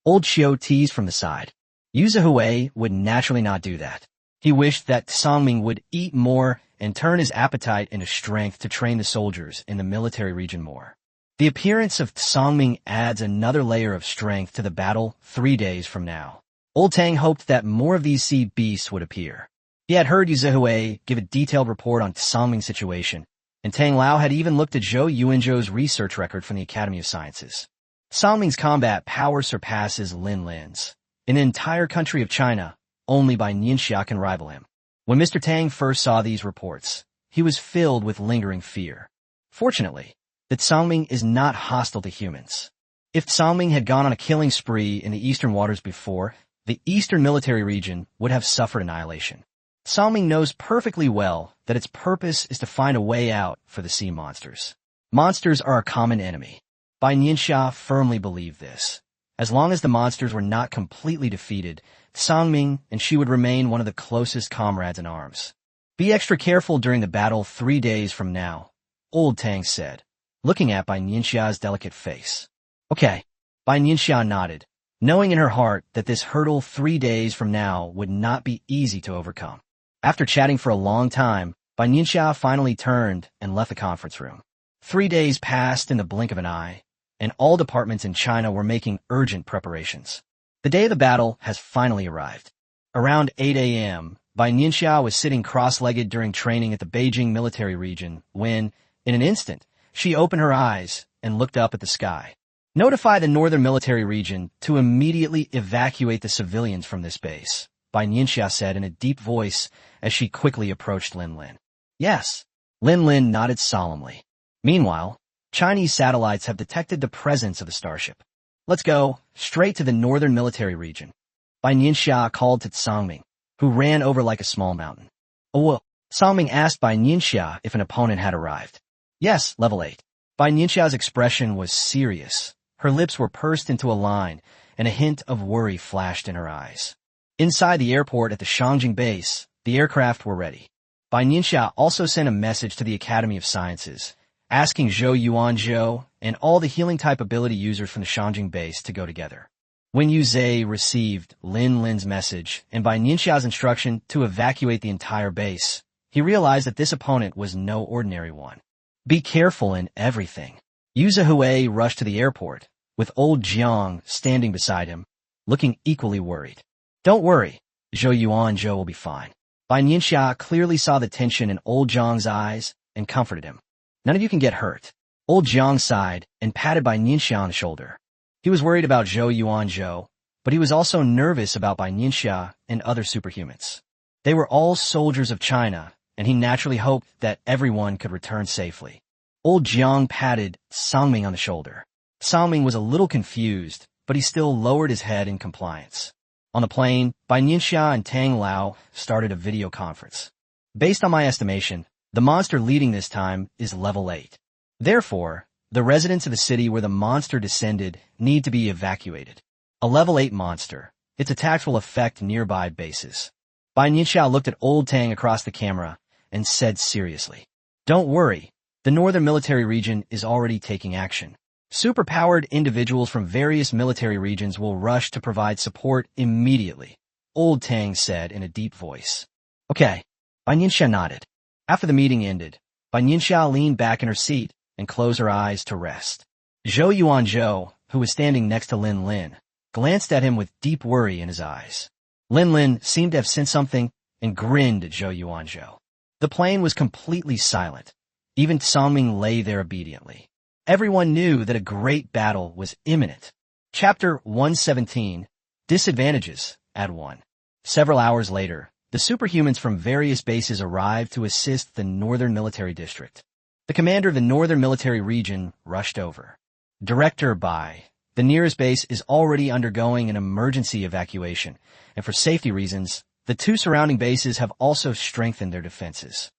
Old Xiao teased from the side. Yuzhou would naturally not do that. He wished that Tsangming would eat more and turn his appetite into strength to train the soldiers in the military region more. The appearance of Tsangming adds another layer of strength to the battle 3 days from now. Old Tang hoped that more of these sea beasts would appear. He had heard Yuzhou give a detailed report on Tsangming's situation, and Tang Lao had even looked at Zhou Yuanzhou's research record from the Academy of Sciences. Tsangming's combat power surpasses Lin Lin's. In the entire country of China, only Bai Nianxia can rival him. When Mr. Tang first saw these reports, he was filled with lingering fear. Fortunately, that Tsangming is not hostile to humans. If Tsangming had gone on a killing spree in the eastern waters before, the eastern military region would have suffered annihilation. Tsangming knows perfectly well that its purpose is to find a way out for the sea monsters. Monsters are a common enemy. Bai Nianxia firmly believed this. As long as the monsters were not completely defeated, Tsangming and she would remain one of the closest comrades in arms. Be extra careful during the battle 3 days from now, Old Tang said, looking at Bai Nianxia's delicate face. Okay. Bai Nianxia nodded, knowing in her heart that this hurdle 3 days from now would not be easy to overcome. After chatting for a long time, Bai Nianxia finally turned and left the conference room. 3 days passed in the blink of an eye, and all departments in China were making urgent preparations. The day of the battle has finally arrived. Around 8 a.m., Bai Nianxia was sitting cross-legged during training at the Beijing military region when, in an instant, she opened her eyes and looked up at the sky. Notify the northern military region to immediately evacuate the civilians from this base, Bai Nianxia said in a deep voice as she quickly approached Lin Lin. Yes. Lin Lin nodded solemnly. Meanwhile, Chinese satellites have detected the presence of the starship. Let's go straight to the northern military region. Bai Nianxia called to Sangming, who ran over like a small mountain. Oh, well. Sangming asked Bai Nianxia if an opponent had arrived. Yes, level 8. Bai Nianxia's expression was serious. Her lips were pursed into a line, and a hint of worry flashed in her eyes. Inside the airport at the Shangjing base, the aircraft were ready. Bai Nianxia also sent a message to the Academy of Sciences, asking Zhou Yuanzhou and all the healing-type ability users from the Shangjing base to go together. When Yu Zhe received Lin Lin's message and Bai Nianxia's instruction to evacuate the entire base, he realized that this opponent was no ordinary one. Be careful in everything. Yu Zhe rushed to the airport, with old Jiang standing beside him, looking equally worried. Don't worry, Zhou Yuanzhou will be fine. Bai Nianxia clearly saw the tension in old Jiang's eyes and comforted him. None of you can get hurt. Old Jiang sighed and patted Bai Nianxia on the shoulder. He was worried about Zhou Yuanzhou, but he was also nervous about Bai Nianxia and other superhumans. They were all soldiers of China, and he naturally hoped that everyone could return safely. Old Jiang patted Sangming on the shoulder. Sangming was a little confused, but he still lowered his head in compliance. On the plane, Bai Nianxia and Tang Lao started a video conference. Based on my estimation, the monster leading this time is level 8. Therefore, the residents of the city where the monster descended need to be evacuated. A level 8 monster. Its attacks will affect nearby bases. Bai Nianxia looked at old Tang across the camera and said seriously, "Don't worry, the northern military region is already taking action. Superpowered individuals from various military regions will rush to provide support immediately," old Tang said in a deep voice. Okay, Bai Nianxia nodded. After the meeting ended, Bai Nianxia leaned back in her seat and closed her eyes to rest. Zhou Yuanzhou, who was standing next to Lin Lin, glanced at him with deep worry in his eyes. Lin Lin seemed to have sensed something and grinned at Zhou Yuanzhou. The plane was completely silent. Even Sangming lay there obediently. Everyone knew that a great battle was imminent. Chapter 117, Disadvantages, Add 1. Several hours later, the superhumans from various bases arrived to assist the Northern Military District. The commander of the Northern Military Region rushed over. Director Bai, the nearest base is already undergoing an emergency evacuation, and for safety reasons, the two surrounding bases have also strengthened their defenses.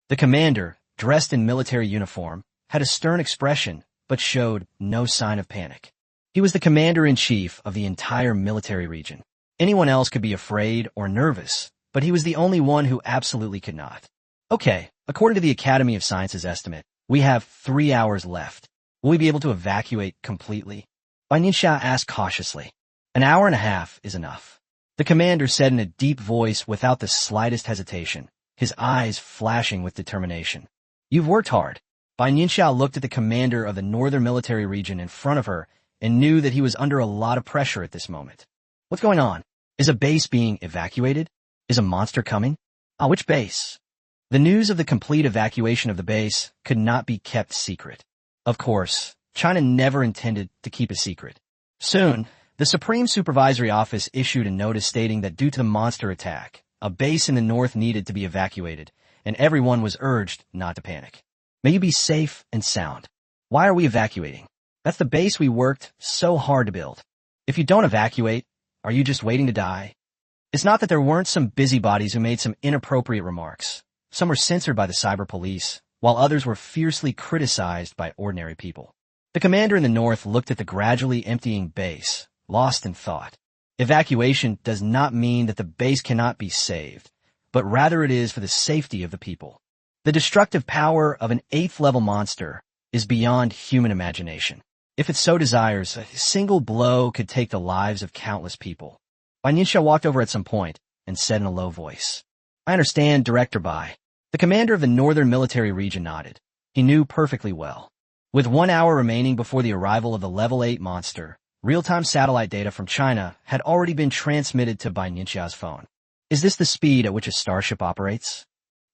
The commander, dressed in military uniform, had a stern expression, but showed no sign of panic. He was the commander-in-chief of the entire military region. Anyone else could be afraid or nervous, but he was the only one who absolutely could not. Okay, according to the Academy of Sciences estimate, we have 3 hours left. Will we be able to evacuate completely? Bai Nianxia asked cautiously. An hour and a half is enough. The commander said in a deep voice without the slightest hesitation, his eyes flashing with determination. You've worked hard. Bai Nianxia looked at the commander of the northern military region in front of her and knew that he was under a lot of pressure at this moment. What's going on? Is a base being evacuated? Is a monster coming? Which base? The news of the complete evacuation of the base could not be kept secret. Of course, China never intended to keep a secret. Soon, the Supreme Supervisory Office issued a notice stating that due to the monster attack, a base in the north needed to be evacuated, and everyone was urged not to panic. May you be safe and sound. Why are we evacuating? That's the base we worked so hard to build. If you don't evacuate, are you just waiting to die? It's not that there weren't some busybodies who made some inappropriate remarks. Some were censored by the cyber police, while others were fiercely criticized by ordinary people. The commander in the north looked at the gradually emptying base, lost in thought. Evacuation does not mean that the base cannot be saved, but rather it is for the safety of the people. The destructive power of an 8th-level monster is beyond human imagination. If it so desires, a single blow could take the lives of countless people. Bai Nianxia walked over at some point and said in a low voice, I understand, Director Bai. The commander of the northern military region nodded. He knew perfectly well. With 1 hour remaining before the arrival of the level 8 monster, real-time satellite data from China had already been transmitted to Bai Nianxia's phone. Is this the speed at which a starship operates?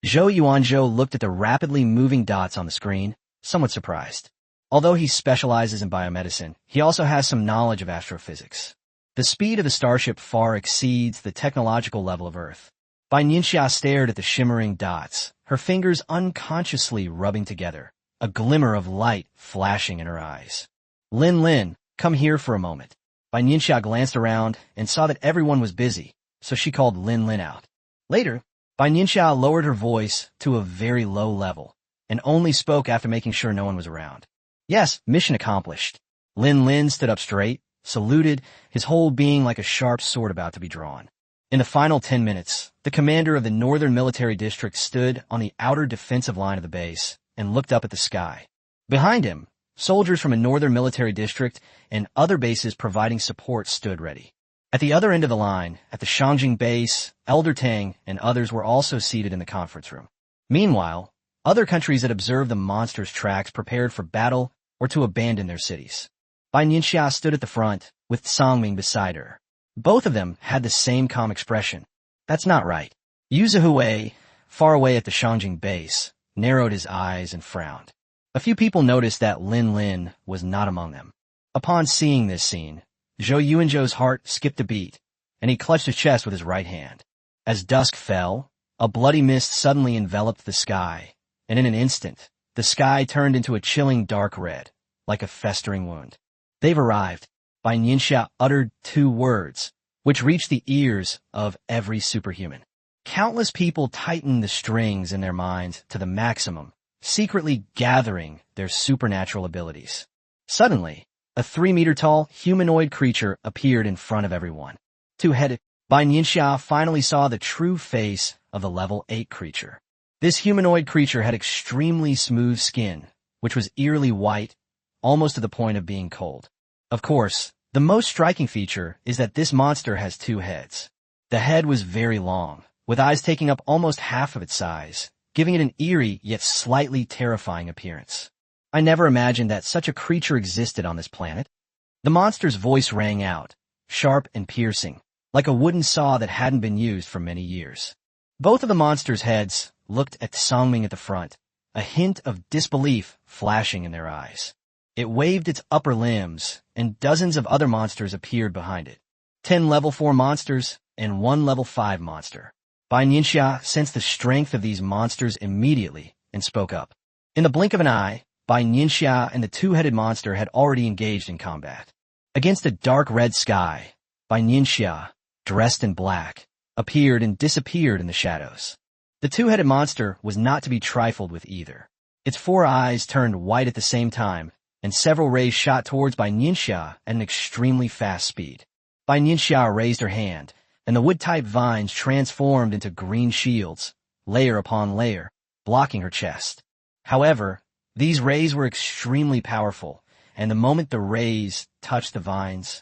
Zhou Yuanzhou looked at the rapidly moving dots on the screen, somewhat surprised. Although he specializes in biomedicine, he also has some knowledge of astrophysics. The speed of the starship far exceeds the technological level of Earth. Bai Nianxia stared at the shimmering dots, her fingers unconsciously rubbing together, a glimmer of light flashing in her eyes. Lin Lin, come here for a moment. Bai Nianxia glanced around and saw that everyone was busy, so she called Lin Lin out. Later, Bai Nianxia lowered her voice to a very low level and only spoke after making sure no one was around. Yes, mission accomplished. Lin Lin stood up straight, saluted, his whole being like a sharp sword about to be drawn. In the final 10 minutes, the commander of the Northern Military District stood on the outer defensive line of the base and looked up at the sky. Behind him, soldiers from a Northern Military District and other bases providing support stood ready. At the other end of the line, at the Shangjing base, Elder Tang and others were also seated in the conference room. Meanwhile, other countries that observed the monster's tracks prepared for battle or to abandon their cities. Bai Nianxia stood at the front, with Songming beside her. Both of them had the same calm expression. That's not right. Yu Zihui, far away at the Shangjing base, narrowed his eyes and frowned. A few people noticed that Lin Lin was not among them. Upon seeing this scene, Zhou Yuanzhou's heart skipped a beat, and he clutched his chest with his right hand. As dusk fell, a bloody mist suddenly enveloped the sky, and in an instant, the sky turned into a chilling dark red, like a festering wound. They've arrived. Bai Nianxia uttered 2 words, which reached the ears of every superhuman. Countless people tightened the strings in their minds to the maximum, secretly gathering their supernatural abilities. Suddenly, a 3-meter-tall humanoid creature appeared in front of everyone. 2-headed, Bai Nianxia finally saw the true face of the level 8 creature. This humanoid creature had extremely smooth skin, which was eerily white, almost to the point of being cold. Of course, the most striking feature is that this monster has 2 heads. The head was very long, with eyes taking up almost half of its size, giving it an eerie yet slightly terrifying appearance. I never imagined that such a creature existed on this planet. The monster's voice rang out, sharp and piercing, like a wooden saw that hadn't been used for many years. Both of the monster's heads looked at Songming at the front, a hint of disbelief flashing in their eyes. It waved its upper limbs, and dozens of other monsters appeared behind it. 10 level 4 monsters and 1 level 5 monster. Bai Nianxia sensed the strength of these monsters immediately and spoke up. In the blink of an eye, Bai Nianxia and the 2-headed monster had already engaged in combat. Against a dark red sky, Bai Nianxia, dressed in black, appeared and disappeared in the shadows. The 2-headed monster was not to be trifled with either. Its 4 eyes turned white at the same time, and several rays shot towards Bai Nianxia at an extremely fast speed. Bai Nianxia raised her hand, and the wood-type vines transformed into green shields, layer upon layer, blocking her chest. However, these rays were extremely powerful, and the moment the rays touched the vines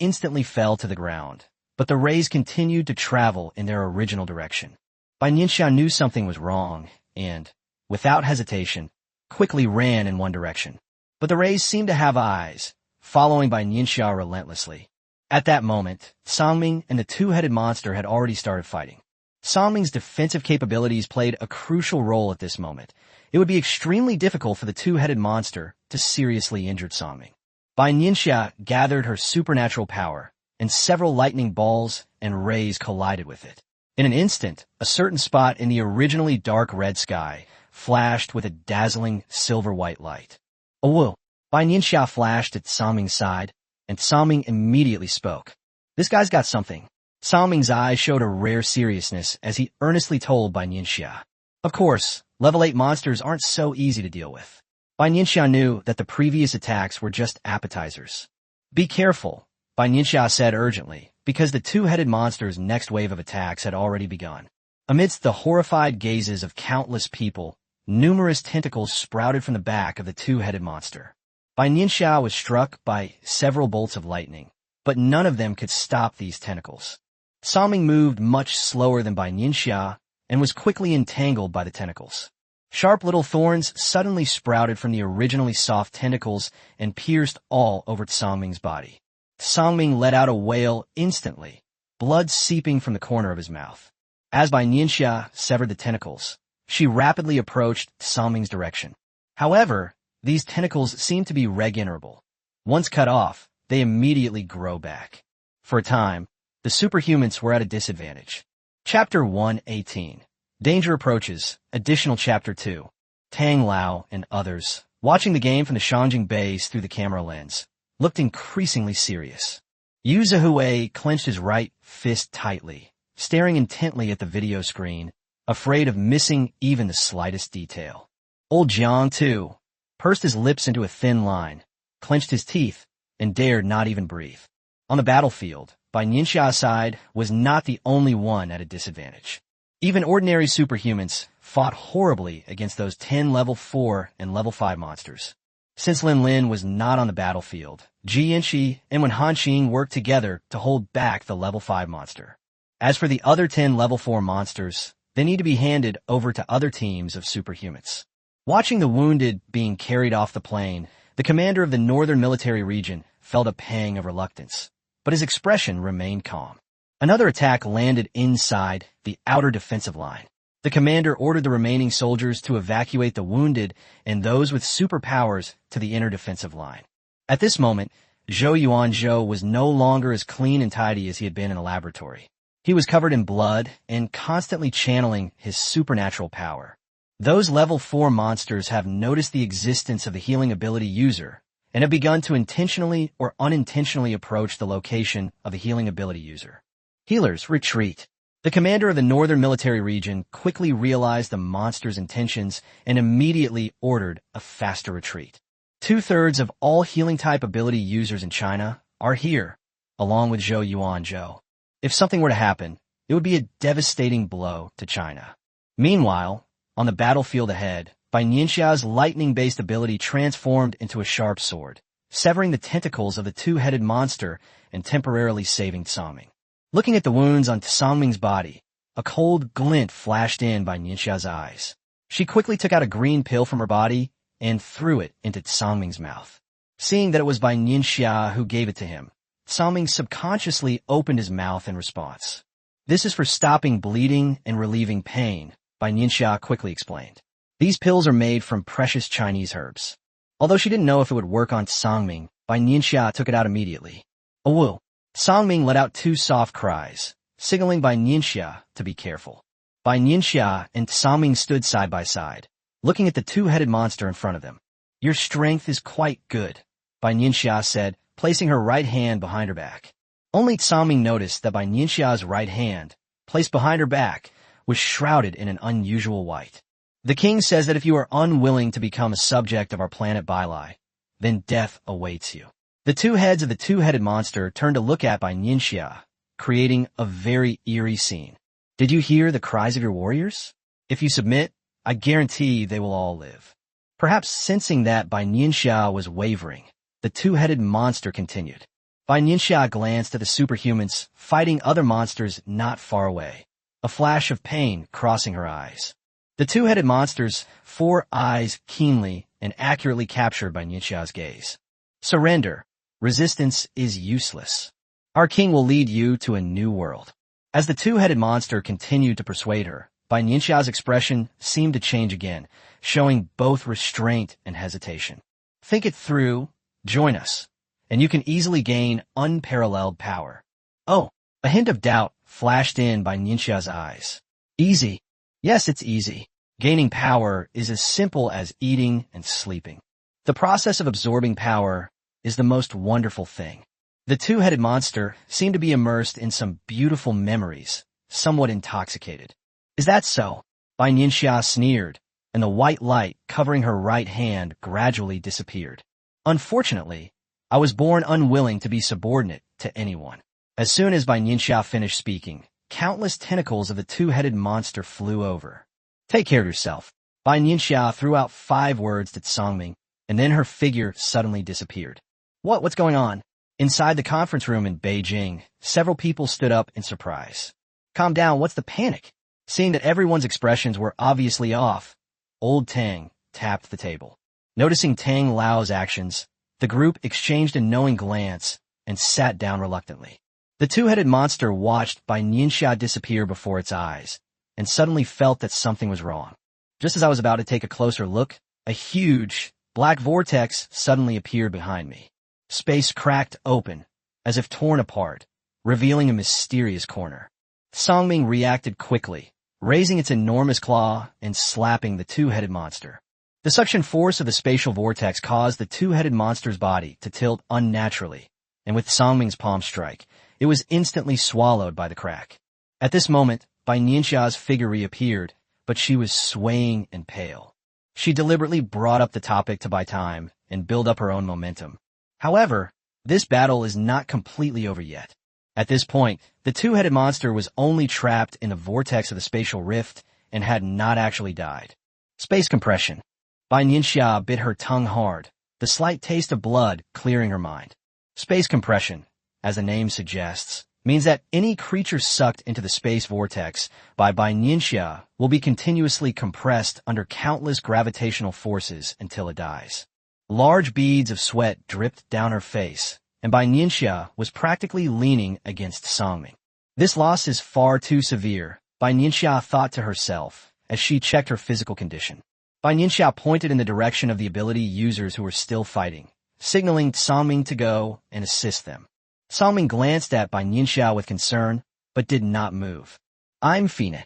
instantly fell to the ground, but the rays continued to travel in their original direction. Bai Nianxia knew something was wrong, and, without hesitation, quickly ran in one direction. But the rays seemed to have eyes, following Bai Nianxia relentlessly. At that moment, Songming and the 2-headed monster had already started fighting. Songming's defensive capabilities played a crucial role at this moment. It would be extremely difficult for the 2-headed monster to seriously injure Songming. Bai Nianxia gathered her supernatural power, and several lightning balls and rays collided with it. In an instant, a certain spot in the originally dark red sky flashed with a dazzling silver-white light. Oh, whoa! Bai Nianxia flashed at Songming's side, and Songming immediately spoke. This guy's got something. Songming's eyes showed a rare seriousness as he earnestly told Bai Nianxia. Of course, level 8 monsters aren't so easy to deal with. Bai Nianxia knew that the previous attacks were just appetizers. Be careful, Bai Nianxia said urgently, because the 2-headed monster's next wave of attacks had already begun. Amidst the horrified gazes of countless people, numerous tentacles sprouted from the back of the 2-headed monster. Bai Nianxia was struck by several bolts of lightning, but none of them could stop these tentacles. Songming moved much slower than Bai Nianxia and was quickly entangled by the tentacles. Sharp little thorns suddenly sprouted from the originally soft tentacles and pierced all over Songming's body. Songming let out a wail instantly, blood seeping from the corner of his mouth. As Bai Nianxia severed the tentacles, she rapidly approached Songming's direction. However, these tentacles seemed to be regenerable. Once cut off, they immediately grow back. For a time, the superhumans were at a disadvantage. Chapter 118. Danger Approaches, Additional Chapter 2. Tang Lao and others, watching the game from the Shangjing base through the camera lens, looked increasingly serious. Yu Zhihui clenched his right fist tightly, staring intently at the video screen, afraid of missing even the slightest detail. Old Jiang, too, pursed his lips into a thin line, clenched his teeth, and dared not even breathe. On the battlefield, Bai Nianxia's side was not the only one at a disadvantage. Even ordinary superhumans fought horribly against those 10 level 4 and level 5 monsters. Since Lin Lin was not on the battlefield, Ji Yanxi and Wen Hanqing worked together to hold back the level 5 monster. As for the other 10 level 4 monsters, they need to be handed over to other teams of superhumans. Watching the wounded being carried off the plane, the commander of the northern military region felt a pang of reluctance, but his expression remained calm. Another attack landed inside the outer defensive line. The commander ordered the remaining soldiers to evacuate the wounded and those with superpowers to the inner defensive line. At this moment, Zhou Yuanzhou was no longer as clean and tidy as he had been in the laboratory. He was covered in blood and constantly channeling his supernatural power. Those level 4 monsters have noticed the existence of the healing ability user and have begun to intentionally or unintentionally approach the location of the healing ability user. Healers, retreat. The commander of the northern military region quickly realized the monster's intentions and immediately ordered a faster retreat. 2/3 of all healing-type ability users in China are here, along with Zhou Yuanzhou. If something were to happen, it would be a devastating blow to China. Meanwhile, on the battlefield ahead, Bai Nianxia's lightning-based ability transformed into a sharp sword, severing the tentacles of the two-headed monster and temporarily saving Sangming. Looking at the wounds on Sangming's body, a cold glint flashed in Bai Nianxia's eyes. She quickly took out a green pill from her body and threw it into Sangming's mouth. Seeing that it was Bai Nianxia who gave it to him, Sangming subconsciously opened his mouth in response. This is for stopping bleeding and relieving pain, Bai Nianxia quickly explained. These pills are made from precious Chinese herbs. Although she didn't know if it would work on Sangming, Bai Nianxia took it out immediately. "Oh, Sangming let out 2 soft cries, signaling Bai Nianxia to be careful. Bai Nianxia and Sangming stood side by side, looking at the two-headed monster in front of them. "Your strength is quite good," Bai Nianxia said, placing her right hand behind her back. Only Sangming noticed that Bai Nianxia's right hand, placed behind her back, was shrouded in an unusual white. "The king says that if you are unwilling to become a subject of our planet Bailai, then death awaits you." The 2 heads of the two-headed monster turned to look at Bai Nianxia, creating a very eerie scene. "Did you hear the cries of your warriors? If you submit, I guarantee they will all live." Perhaps sensing that Bai Nianxia was wavering, the two-headed monster continued. Bai Nianxia glanced at the superhumans fighting other monsters not far away, a flash of pain crossing her eyes. The two-headed monster's 4 eyes keenly and accurately captured Bai Nianxia's gaze. "Surrender. Resistance is useless. Our king will lead you to a new world." As the two-headed monster continued to persuade her, Bai Nianxia's expression seemed to change again, showing both restraint and hesitation. "Think it through, join us, and you can easily gain unparalleled power." "Oh," a hint of doubt flashed in Bai Nianxia's eyes. "Easy. Yes, it's easy. Gaining power is as simple as eating and sleeping. The process of absorbing power is the most wonderful thing." The two-headed monster seemed to be immersed in some beautiful memories, somewhat intoxicated. "Is that so?" Bai Nianxia sneered, and the white light covering her right hand gradually disappeared. "Unfortunately, I was born unwilling to be subordinate to anyone." As soon as Bai Nianxia finished speaking, countless tentacles of the two-headed monster flew over. "Take care of yourself." Bai Nianxia threw out 5 words to Sangming, and then her figure suddenly disappeared. What's going on?" Inside the conference room in Beijing, several people stood up in surprise. "Calm down, what's the panic?" Seeing that everyone's expressions were obviously off, Old Tang tapped the table. Noticing Tang Lao's actions, the group exchanged a knowing glance and sat down reluctantly. The two-headed monster watched Bai Nianxia disappear before its eyes, and suddenly felt that something was wrong. Just as I was about to take a closer look, a huge, black vortex suddenly appeared behind me. Space cracked open, as if torn apart, revealing a mysterious corner. Sangming reacted quickly, raising its enormous claw and slapping the two-headed monster. The suction force of the spatial vortex caused the two-headed monster's body to tilt unnaturally, and with Songming's palm strike, it was instantly swallowed by the crack. At this moment, Bai Nianxia's figure reappeared, but she was swaying and pale. She deliberately brought up the topic to buy time and build up her own momentum. However, this battle is not completely over yet. At this point, the two-headed monster was only trapped in the vortex of the spatial rift and had not actually died. Space compression. Bai Nianxia bit her tongue hard, the slight taste of blood clearing her mind. Space compression, as the name suggests, means that any creature sucked into the space vortex by Bai Nianxia will be continuously compressed under countless gravitational forces until it dies. Large beads of sweat dripped down her face, and Bai Nianxia was practically leaning against Songming. This loss is far too severe, Bai Nianxia thought to herself as she checked her physical condition. Bai Nianxia pointed in the direction of the ability users who were still fighting, signaling Songming to go and assist them. Songming glanced at Bai Nianxia with concern, but did not move. I'm Phoenix.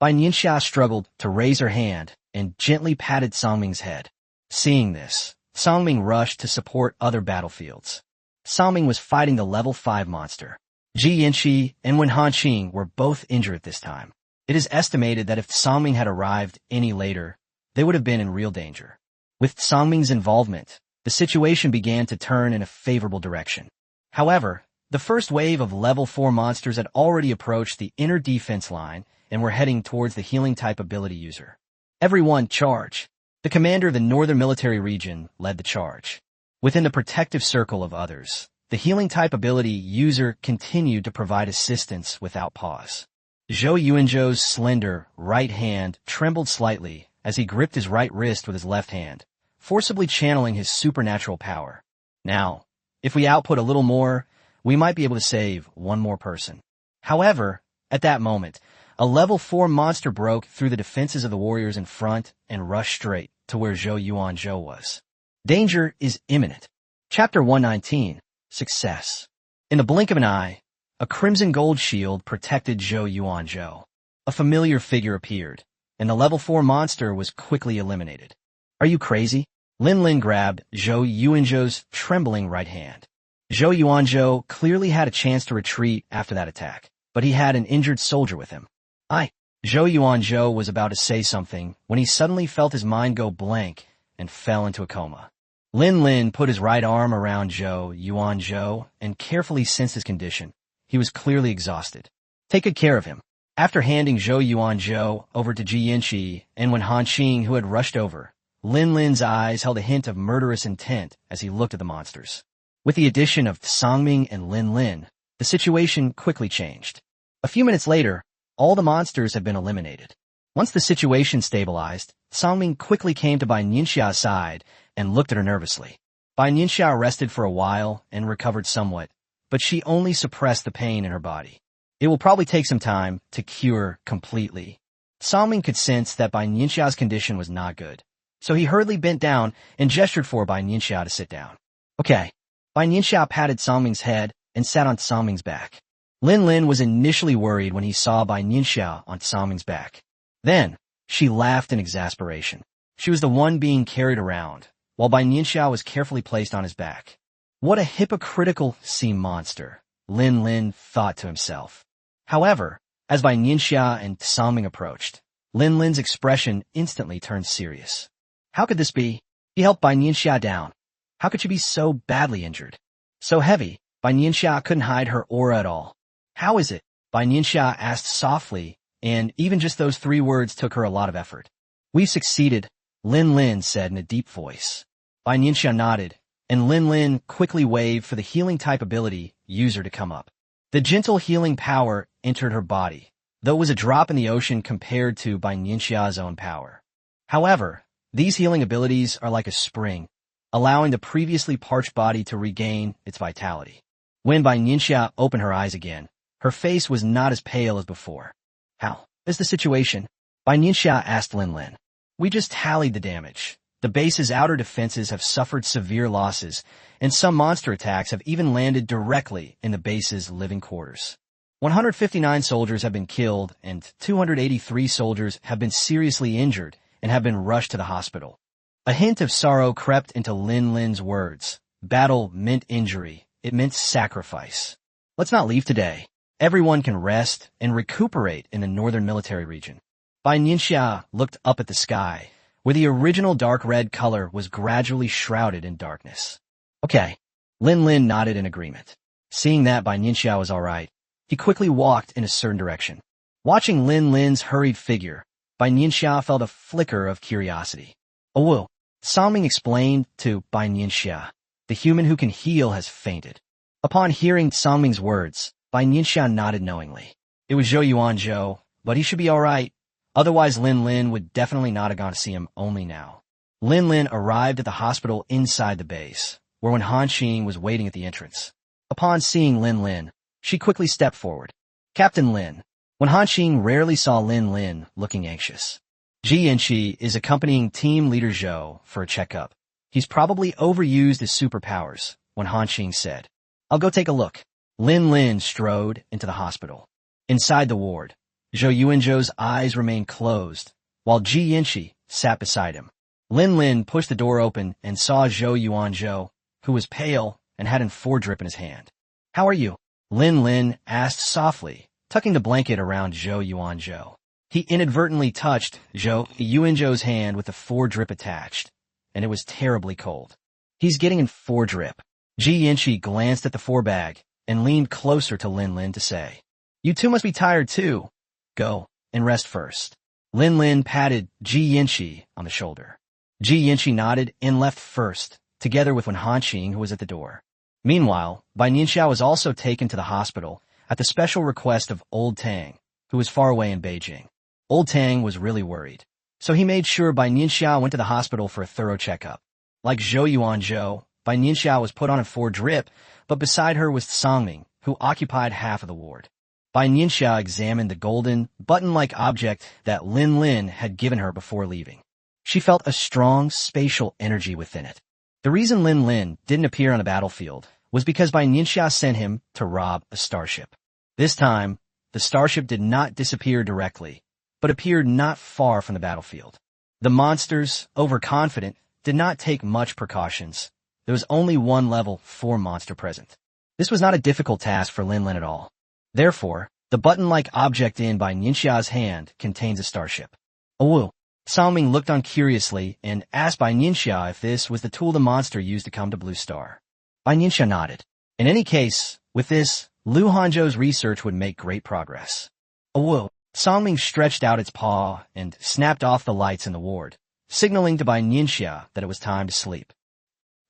Bai Nianxia struggled to raise her hand and gently patted Songming's head. Seeing this, Songming rushed to support other battlefields. Songming was fighting the level 5 monster. Ji Yanqi and Wen Hanqing were both injured at this time. It is estimated that if Songming had arrived any later, they would have been in real danger. With Songming's involvement, the situation began to turn in a favorable direction. However, the first wave of level 4 monsters had already approached the inner defense line and were heading towards the healing-type ability user. Everyone, charge! The commander of the Northern Military Region led the charge. Within the protective circle of others, the healing-type ability user continued to provide assistance without pause. Zhou Yuanzhou's slender right hand trembled slightly as he gripped his right wrist with his left hand, forcibly channeling his supernatural power. Now, if we output a little more, we might be able to save one more person. However, at that moment, a level 4 monster broke through the defenses of the warriors in front and rushed straight to where Zhou Yuanzhou was. Danger is imminent. Chapter 119. Success. In the blink of an eye, a crimson gold shield protected Zhou Yuanzhou. A familiar figure appeared, and the level 4 monster was quickly eliminated. Are you crazy? Lin Lin grabbed Zhou Yuanzhou's trembling right hand. Zhou Yuanzhou clearly had a chance to retreat after that attack, but he had an injured soldier with him. Zhou Yuanzhou was about to say something when he suddenly felt his mind go blank and fell into a coma. Lin Lin put his right arm around Zhou Yuanzhou and carefully sensed his condition. He was clearly exhausted. Take good care of him. After handing Zhou Yuanzhou over to Ji Yanqi and Wen Hanqing, who had rushed over, Lin Lin's eyes held a hint of murderous intent as he looked at the monsters. With the addition of Songming and Lin Lin, the situation quickly changed. A few minutes later, all the monsters had been eliminated. Once the situation stabilized, Songming quickly came to Bai Nianxia's side and looked at her nervously. Bai Nianxia rested for a while and recovered somewhat, but she only suppressed the pain in her body. It will probably take some time to cure completely. Songming could sense that Bai Nianxia's condition was not good, so he hurriedly bent down and gestured for Bai Nianxia to sit down. Okay. Bai Nianxia patted Songming's head and sat on Songming's back. Lin Lin was initially worried when he saw Bai Nianxia on Songming's back. Then, she laughed in exasperation. She was the one being carried around, while Bai Nianxia was carefully placed on his back. What a hypocritical sea monster, Lin Lin thought to himself. However, as Bai Nianxia and Songming approached, Lin Lin's expression instantly turned serious. How could this be? He helped Bai Nianxia down. How could she be so badly injured? So heavy, Bai Nianxia couldn't hide her aura at all. How is it? Bai Nianxia asked softly, and even just those 3 words took her a lot of effort. We've succeeded, Lin Lin said in a deep voice. Bai Nianxia nodded, and Lin Lin quickly waved for the healing-type ability user to come up. The gentle healing power entered her body, though it was a drop in the ocean compared to Bai Nianxia's own power. However, these healing abilities are like a spring, allowing the previously parched body to regain its vitality. When Bai Nianxia opened her eyes again, her face was not as pale as before. How is the situation? Bai Nianxia asked Lin Lin. We just tallied the damage. The base's outer defenses have suffered severe losses, and some monster attacks have even landed directly in the base's living quarters. 159 soldiers have been killed, and 283 soldiers have been seriously injured and have been rushed to the hospital. A hint of sorrow crept into Lin Lin's words. Battle meant injury. It meant sacrifice. Let's not leave today. Everyone can rest and recuperate in the northern military region. Bai Nianxia looked up at the sky, where the original dark red color was gradually shrouded in darkness. Okay. Lin Lin nodded in agreement. Seeing that Bai Nianxia was all right, he quickly walked in a certain direction. Watching Lin Lin's hurried figure, Bai Nianxia felt a flicker of curiosity. Oh, Songming explained to Bai Nianxia. The human who can heal has fainted. Upon hearing Songming's words, Bai Nianxia nodded knowingly. It was Zhou Yuanzhou, but he should be all right. Otherwise Lin Lin would definitely not have gone to see him only now. Lin Lin arrived at the hospital inside the base, where when Han Xing was waiting at the entrance. Upon seeing Lin Lin, she quickly stepped forward. Captain Lin. When Han Xing rarely saw Lin Lin looking anxious. Ji Yanqi is accompanying team leader Zhou for a checkup. He's probably overused his superpowers, when Han Xing said. I'll go take a look. Lin Lin strode into the hospital. Inside the ward, Zhou Yuanzhou's eyes remained closed, while Ji Yanqi sat beside him. Lin Lin pushed the door open and saw Zhou Yuanzhou, who was pale and had an foredrip in his hand. How are you? Lin Lin asked softly, tucking the blanket around Zhou Yuanzhou. He inadvertently touched Zhou Yuanzhou's hand with the foredrip attached, and it was terribly cold. He's getting in foredrip. Ji Yanqi glanced at the forebag and leaned closer to Lin Lin to say, You two must be tired too. Go and rest first. Lin Lin patted Ji Yanqi on the shoulder. Ji Yanqi nodded and left first, together with Wen Hanqing, who was at the door. Meanwhile, Bai Nianxia was also taken to the hospital at the special request of Old Tang, who was far away in Beijing. Old Tang was really worried, so he made sure Bai Nianxia went to the hospital for a thorough checkup. Like Zhou Yuanzhou, Bai Nianxia was put on a foredrip, but beside her was Songming, who occupied half of the ward. Bai Nianxia examined the golden, button-like object that Lin Lin had given her before leaving. She felt a strong spatial energy within it. The reason Lin Lin didn't appear on the battlefield was because Bai Nianxia sent him to rob a starship. This time, the starship did not disappear directly, but appeared not far from the battlefield. The monsters, overconfident, did not take much precautions. There was only one level 4 monster present. This was not a difficult task for Lin Lin at all. Therefore, the button-like object in Bai Nianxia's hand contains a starship. Oh, Songming looked on curiously and asked Bai Nianxia if this was the tool the monster used to come to Blue Star. Bai Nianxia nodded. In any case, with this, Lu Hanzhou's research would make great progress. Oh, Songming stretched out its paw and snapped off the lights in the ward, signaling to Bai Nianxia that it was time to sleep.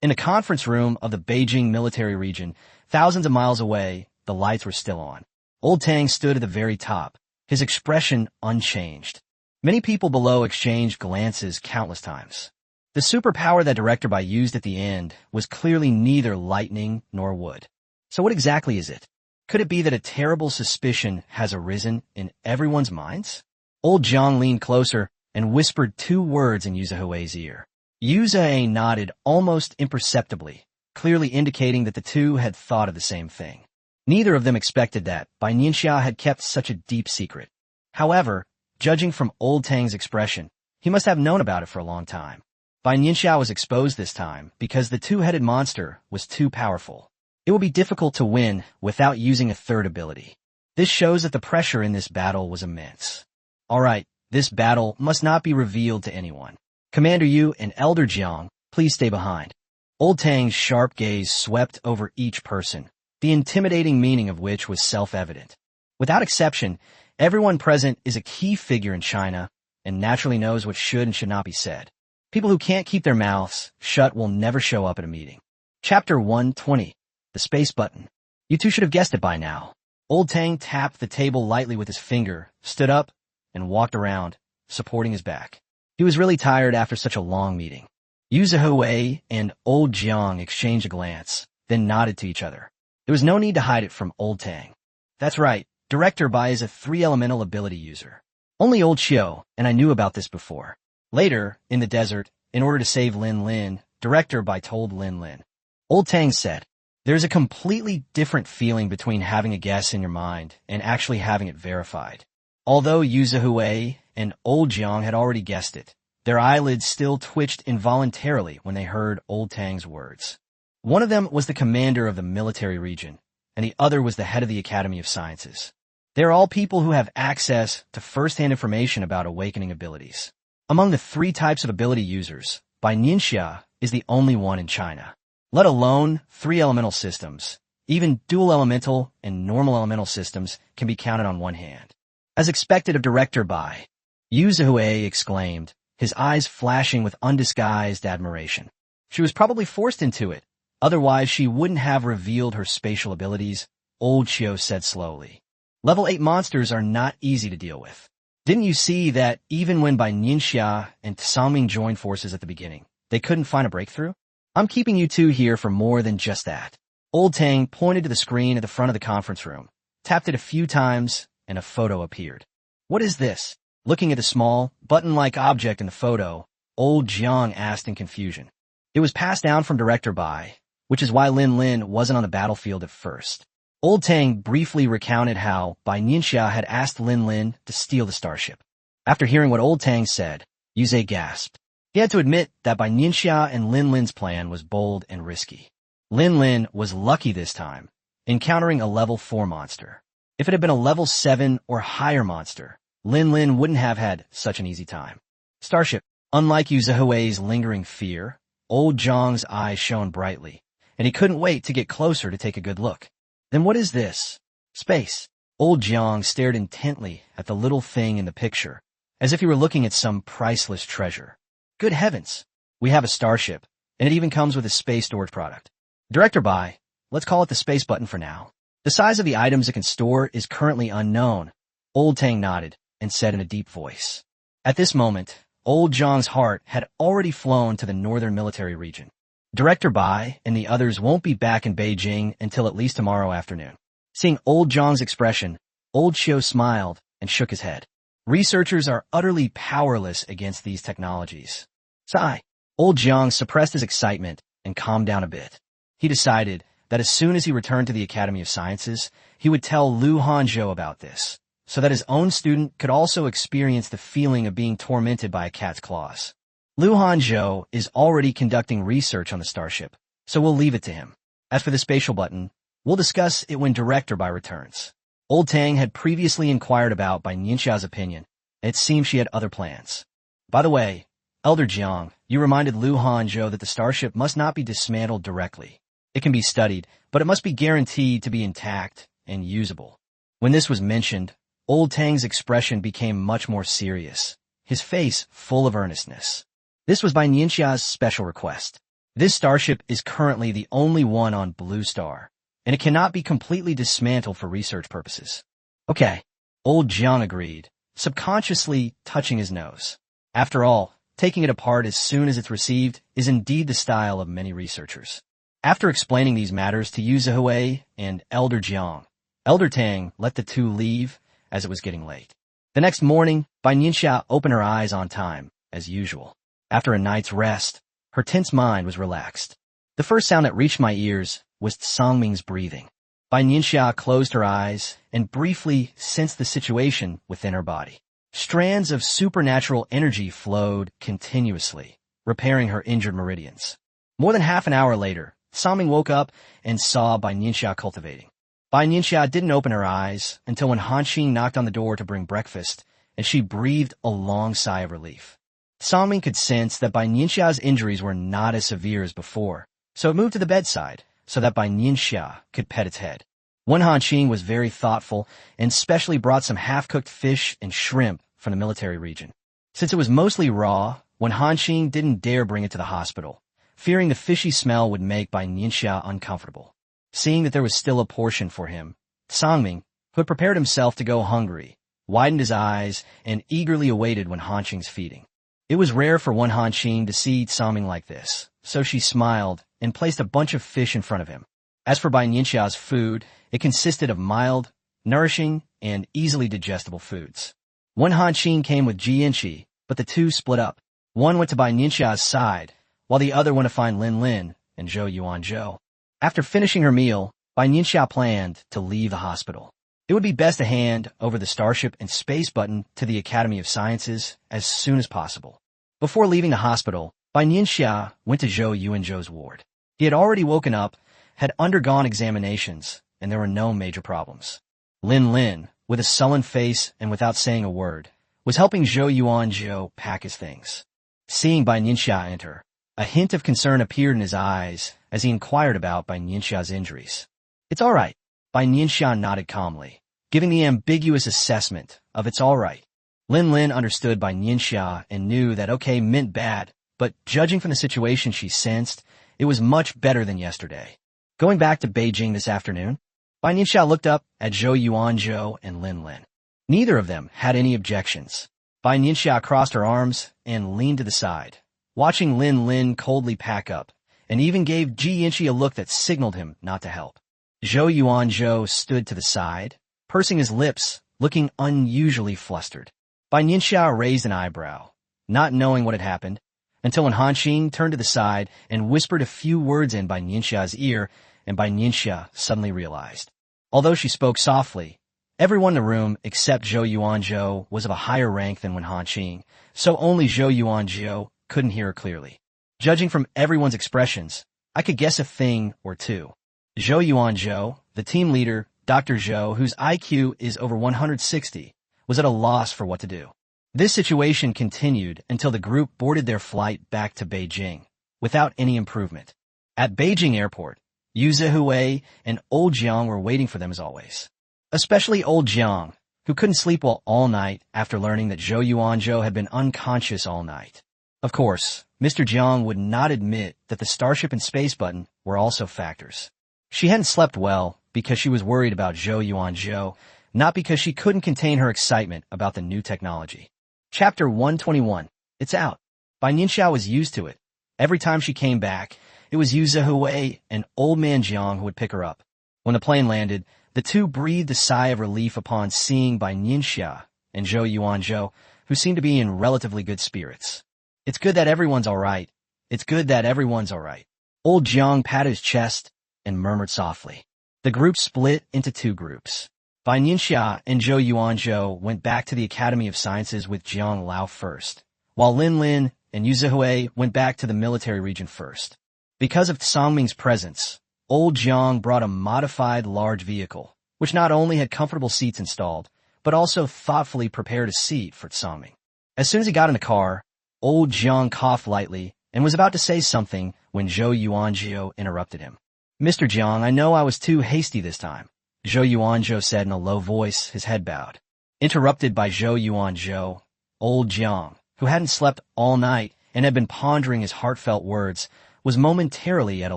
In the conference room of the Beijing military region, thousands of miles away, the lights were still on. Old Tang stood at the very top, his expression unchanged. Many people below exchanged glances countless times. The superpower that Director Bai used at the end was clearly neither lightning nor wood. So what exactly is it? Could it be that a terrible suspicion has arisen in everyone's minds? Old Jiang leaned closer and whispered 2 words in Yu Zhehui's ear. Yu Zhe nodded almost imperceptibly, clearly indicating that the two had thought of the same thing. Neither of them expected that Bai Nianxia had kept such a deep secret. However, judging from Old Tang's expression, he must have known about it for a long time. Bai Nianxia was exposed this time because the 2-headed monster was too powerful. It will be difficult to win without using a third ability. This shows that the pressure in this battle was immense. Alright, this battle must not be revealed to anyone. Commander Yu and Elder Jiang, please stay behind. Old Tang's sharp gaze swept over each person, the intimidating meaning of which was self-evident. Without exception, everyone present is a key figure in China and naturally knows what should and should not be said. People who can't keep their mouths shut will never show up at a meeting. Chapter 120. The space button. You two should have guessed it by now. Old Tang tapped the table lightly with his finger, stood up, and walked around, supporting his back. He was really tired after such a long meeting. Yu Zhehui and Old Jiang exchanged a glance, then nodded to each other. There was no need to hide it from Old Tang. That's right, Director Bai is a 3-elemental ability user. Only Old Xiao and I knew about this before. Later, in the desert, in order to save Lin Lin, Director Bai told Lin Lin. Old Tang said, There's a completely different feeling between having a guess in your mind and actually having it verified. Although Yu Zhehui and Old Jiang had already guessed it, Their eyelids still twitched involuntarily when they heard Old Tang's words. One of them was the commander of the military region, and the other was the head of the Academy of Sciences. They are all people who have access to first-hand information about awakening abilities. Among the 3 types of ability users, Bai Nianxia is the only one in China. Let alone 3 elemental systems. Even dual elemental and normal elemental systems can be counted on one hand. As expected of director Bai, Yu Zhihui exclaimed, his eyes flashing with undisguised admiration. She was probably forced into it. Otherwise, she wouldn't have revealed her spatial abilities, Old Chiu said slowly. Level 8 monsters are not easy to deal with. Didn't you see that even when Bai Nianxia and Tsangming joined forces at the beginning, they couldn't find a breakthrough? I'm keeping you 2 here for more than just that. Old Tang pointed to the screen at the front of the conference room, tapped it a few times, and a photo appeared. What is this? Looking at the small, button-like object in the photo, Old Jiang asked in confusion. It was passed down from Director Bai, which is why Lin Lin wasn't on the battlefield at first. Old Tang briefly recounted how Bai Nianxia had asked Lin Lin to steal the starship. After hearing what Old Tang said, Yuze gasped. He had to admit that Bai Nianxia and Lin Lin's plan was bold and risky. Lin Lin was lucky this time, encountering a level 4 monster. If it had been a level 7 or higher monster, Lin Lin wouldn't have had such an easy time. Starship. Unlike Yu Zihui's lingering fear, Old Zhang's eyes shone brightly, and he couldn't wait to get closer to take a good look. Then what is this? Space. Old Jiang stared intently at the little thing in the picture, as if he were looking at some priceless treasure. Good heavens! We have a starship, and it even comes with a space storage product. Director Bai, let's call it the space button for now. The size of the items it can store is currently unknown. Old Tang nodded and said in a deep voice. At this moment, Old Zhang's heart had already flown to the northern military region. Director Bai and the others won't be back in Beijing until at least tomorrow afternoon. Seeing Old Zhang's expression, Old Chiu smiled and shook his head. Researchers are utterly powerless against these technologies. Sigh. Old Jiang suppressed his excitement and calmed down a bit. He decided that as soon as he returned to the Academy of Sciences, he would tell Lu Hanzhou about this, so that his own student could also experience the feeling of being tormented by a cat's claws. Lu Hanzhou is already conducting research on the starship, so we'll leave it to him. As for the spatial button, we'll discuss it when Director Bai returns. Old Tang had previously inquired about Bai Nianxia's opinion, and it seemed she had other plans. By the way, Elder Jiang, you reminded Lu Hanzhou that the starship must not be dismantled directly. It can be studied, but it must be guaranteed to be intact and usable. When this was mentioned, Old Tang's expression became much more serious, his face full of earnestness. This was Bai Nianxia's special request. This starship is currently the only one on Blue Star, and it cannot be completely dismantled for research purposes. Okay, Old Jiang agreed, subconsciously touching his nose. After all, taking it apart as soon as it's received is indeed the style of many researchers. After explaining these matters to Yu Zihui and Elder Jiang, Elder Tang let the 2 leave as it was getting late. The next morning, Bai Nianxia opened her eyes on time, as usual. After a night's rest, her tense mind was relaxed. The first sound that reached my ears was Tsangming's breathing. Bai Nianxia closed her eyes and briefly sensed the situation within her body. Strands of supernatural energy flowed continuously, repairing her injured meridians. More than half an hour later, Tsangming woke up and saw Bai Nianxia cultivating. Bai Nianxia didn't open her eyes until when Han Xing knocked on the door to bring breakfast, and she breathed a long sigh of relief. Tsangming could sense that Bai Nianxia's injuries were not as severe as before, so it moved to the bedside so that Bai Nianxia could pet its head. Wen Hanqing was very thoughtful and specially brought some half-cooked fish and shrimp from the military region. Since it was mostly raw, Wen Hanqing didn't dare bring it to the hospital, fearing the fishy smell would make Bai Nianxia uncomfortable. Seeing that there was still a portion for him, Tsangming, who had prepared himself to go hungry, widened his eyes and eagerly awaited Wen Hanqing's feeding. It was rare for Wen Hanqing to see Tsangming like this, so she smiled and placed a bunch of fish in front of him. As for Bai Nianxia's food, it consisted of mild, nourishing, and easily digestible foods. Wen Hanqing came with Jianqi, but the 2 split up. One went to Bai Nianxia's side, while the other went to find Lin Lin and Zhou Yuanzhou. After finishing her meal, Bai Nianxia planned to leave the hospital. It would be best to hand over the starship and space button to the Academy of Sciences as soon as possible. Before leaving the hospital, Bai Nianxia went to Zhou Yuanzhou's ward. He had already woken up, had undergone examinations, and there were no major problems. Lin Lin, with a sullen face and without saying a word, was helping Zhou Yuanzhou pack his things. Seeing Bai Nianxia enter, a hint of concern appeared in his eyes as he inquired about Bai Nianxia's injuries. "It's all right," Bai Nianxia nodded calmly, giving the ambiguous assessment of "it's all right." Lin Lin understood Bai Nianxia and knew that okay meant bad, but judging from the situation she sensed, it was much better than yesterday. Going back to Beijing this afternoon, Bai Nianxia looked up at Zhou Yuanzhou and Lin Lin. Neither of them had any objections. Bai Nianxia crossed her arms and leaned to the side, watching Lin Lin coldly pack up, and even gave Ji Yinchi a look that signaled him not to help. Zhou Yuanzhou stood to the side, pursing his lips, looking unusually flustered. Bai Nianxia raised an eyebrow, not knowing what had happened, until when Han Xing turned to the side and whispered a few words in Bai Nianxia's ear, and Bai Nianxia suddenly realized. Although she spoke softly, everyone in the room except Zhou Yuanzhou was of a higher rank than when Han Xing, so only Zhou Yuanzhou couldn't hear her clearly. Judging from everyone's expressions, I could guess a thing or two. Zhou Yuanzhou, the team leader, Dr. Zhou, whose IQ is over 160, was at a loss for what to do. This situation continued until the group boarded their flight back to Beijing, without any improvement. At Beijing Airport, Yu Zihui and Old Jiang were waiting for them as always. Especially Old Jiang, who couldn't sleep well all night after learning that Zhou Yuanzhou had been unconscious all night. Of course, Mr. Jiang would not admit that the Starship and Space button were also factors. She hadn't slept well because she was worried about Zhou Yuanzhou, not because she couldn't contain her excitement about the new technology. Chapter 121. It's out. Bai Nianxia was used to it. Every time she came back, it was Yu Zihui and Old Man Jiang who would pick her up. When the plane landed, the two breathed a sigh of relief upon seeing Bai Nianxia and Zhou Yuanzhou, who seemed to be in relatively good spirits. "It's good that everyone's all right. It's good that everyone's all right." Old Jiang patted his chest and murmured softly. The group split into two groups. Bai Nianxia and Zhou Yuanzhou went back to the Academy of Sciences with Jiang Lao first, while Lin Lin and Yu Zihui went back to the military region first. Because of Songming's presence, Old Jiang brought a modified large vehicle, which not only had comfortable seats installed, but also thoughtfully prepared a seat for Songming. As soon as he got in the car, Old Jiang coughed lightly and was about to say something when Zhou Yuanzhou interrupted him. "Mr. Jiang, I know I was too hasty this time," Zhou Yuanzhou said in a low voice, his head bowed. Interrupted by Zhou Yuanzhou, Old Jiang, who hadn't slept all night and had been pondering his heartfelt words, was momentarily at a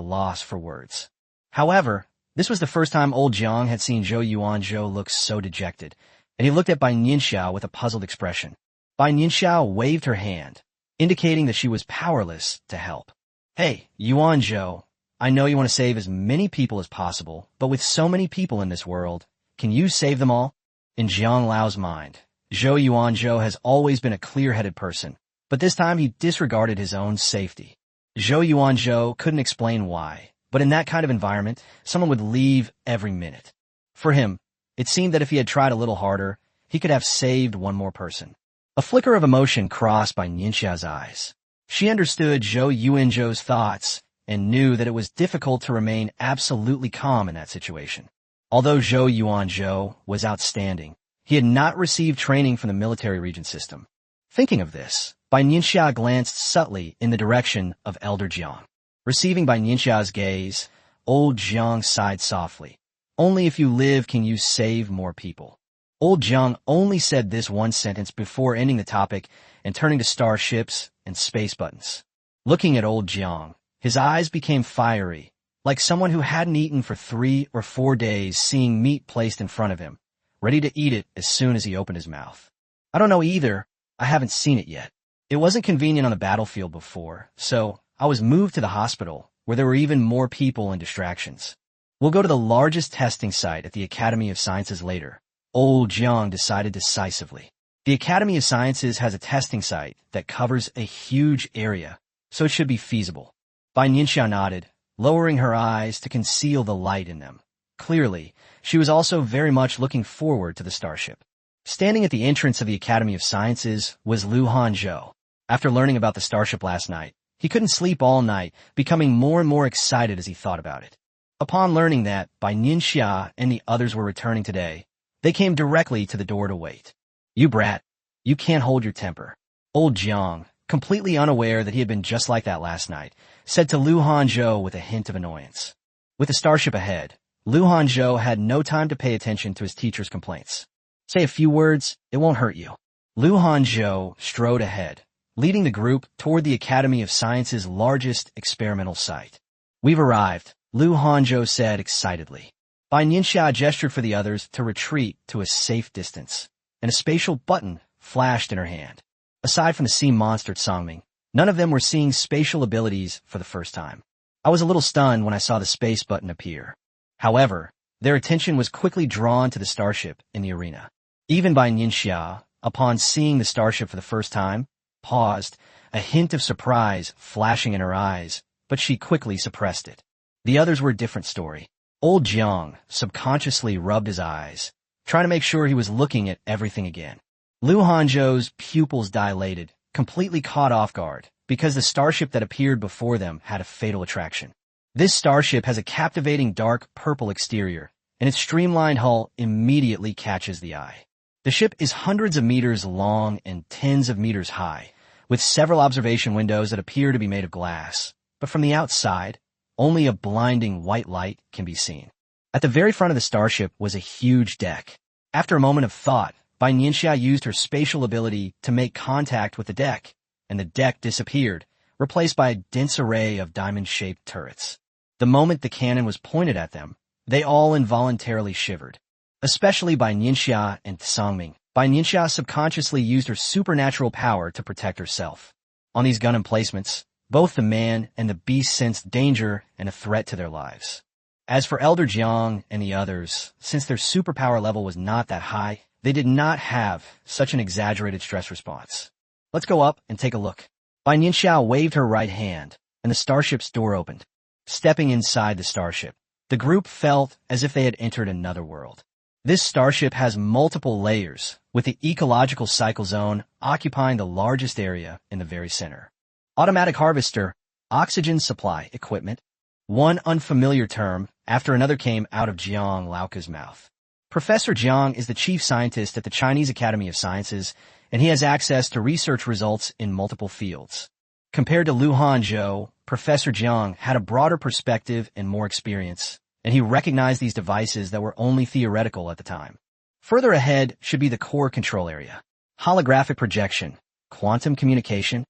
loss for words. However, this was the first time Old Jiang had seen Zhou Yuanzhou look so dejected, and he looked at Bai Nianxia with a puzzled expression. Bai Nianxia waved her hand, indicating that she was powerless to help. "Hey, Yuanzhou, I know you want to save as many people as possible, but with so many people in this world, can you save them all?" In Jiang Lao's mind, Zhou Yuanzhou has always been a clear-headed person, but this time he disregarded his own safety. Zhou Yuanzhou couldn't explain why, but in that kind of environment, someone would leave every minute. For him, it seemed that if he had tried a little harder, he could have saved one more person. A flicker of emotion crossed Bai Nianxia's eyes. She understood Zhou Yuanzhou's thoughts and knew that it was difficult to remain absolutely calm in that situation. Although Zhou Yuanzhou was outstanding, he had not received training from the military region system. Thinking of this, Bai Nianxia glanced subtly in the direction of Elder Jiang. Receiving Bai Nianxia's gaze, Old Jiang sighed softly. "Only if you live can you save more people." Old Jiang only said this one sentence before ending the topic and turning to starships and space buttons. Looking at Old Jiang, his eyes became fiery, like someone who hadn't eaten for 3 or 4 days seeing meat placed in front of him, ready to eat it as soon as he opened his mouth. "I don't know either. I haven't seen it yet. It wasn't convenient on the battlefield before, so I was moved to the hospital, where there were even more people and distractions. We'll go to the largest testing site at the Academy of Sciences later." Old Jiang decided decisively. The Academy of Sciences has a testing site that covers a huge area, so it should be feasible. Bai Nianxia nodded, lowering her eyes to conceal the light in them. Clearly, she was also very much looking forward to the starship. Standing at the entrance of the Academy of Sciences was Lu Hanzhou. After learning about the starship last night, he couldn't sleep all night, becoming more and more excited as he thought about it. Upon learning that Bai Nianxia and the others were returning today, they came directly to the door to wait. "You brat, you can't hold your temper." Old Jiang, completely unaware that he had been just like that last night, said to Lu Hanzhou with a hint of annoyance. With the starship ahead, Lu Hanzhou had no time to pay attention to his teacher's complaints. "Say a few words, it won't hurt you." Lu Hanzhou strode ahead, leading the group toward the Academy of Science's largest experimental site. "We've arrived," Lu Hanzhou said excitedly. Bai Nianxia gestured for the others to retreat to a safe distance, and a spatial button flashed in her hand. Aside from the sea monster Songming, none of them were seeing spatial abilities for the first time. I was a little stunned when I saw the space button appear. However, their attention was quickly drawn to the starship in the arena. Even Bai Nianxia, upon seeing the starship for the first time, paused, a hint of surprise flashing in her eyes, but she quickly suppressed it. The others were a different story. Old Jiang subconsciously rubbed his eyes, trying to make sure he was looking at everything again. Lu Hanzhou's pupils dilated, completely caught off guard, because the starship that appeared before them had a fatal attraction. This starship has a captivating dark purple exterior, and its streamlined hull immediately catches the eye. The ship is hundreds of meters long and tens of meters high, with several observation windows that appear to be made of glass, but from the outside, only a blinding white light can be seen. At the very front of the starship was a huge deck. After a moment of thought, Bai Nianxia used her spatial ability to make contact with the deck, and the deck disappeared, replaced by a dense array of diamond-shaped turrets. The moment the cannon was pointed at them, they all involuntarily shivered. Especially Bai Nianxia and Songming. Bai Nianxia subconsciously used her supernatural power to protect herself. On these gun emplacements, both the man and the beast sensed danger and a threat to their lives. As for Elder Jiang and the others, since their superpower level was not that high, they did not have such an exaggerated stress response. "Let's go up and take a look." Bai Nianxia waved her right hand, and the starship's door opened. Stepping inside the starship, the group felt as if they had entered another world. This starship has multiple layers, with the ecological cycle zone occupying the largest area in the very center. Automatic harvester, oxygen supply equipment. One unfamiliar term after another came out of Jiang Laoka's mouth. Professor Jiang is the chief scientist at the Chinese Academy of Sciences, and he has access to research results in multiple fields. Compared to Lu Hanzhou, Professor Jiang had a broader perspective and more experience, and he recognized these devices that were only theoretical at the time. Further ahead should be the core control area. Holographic projection, quantum communication.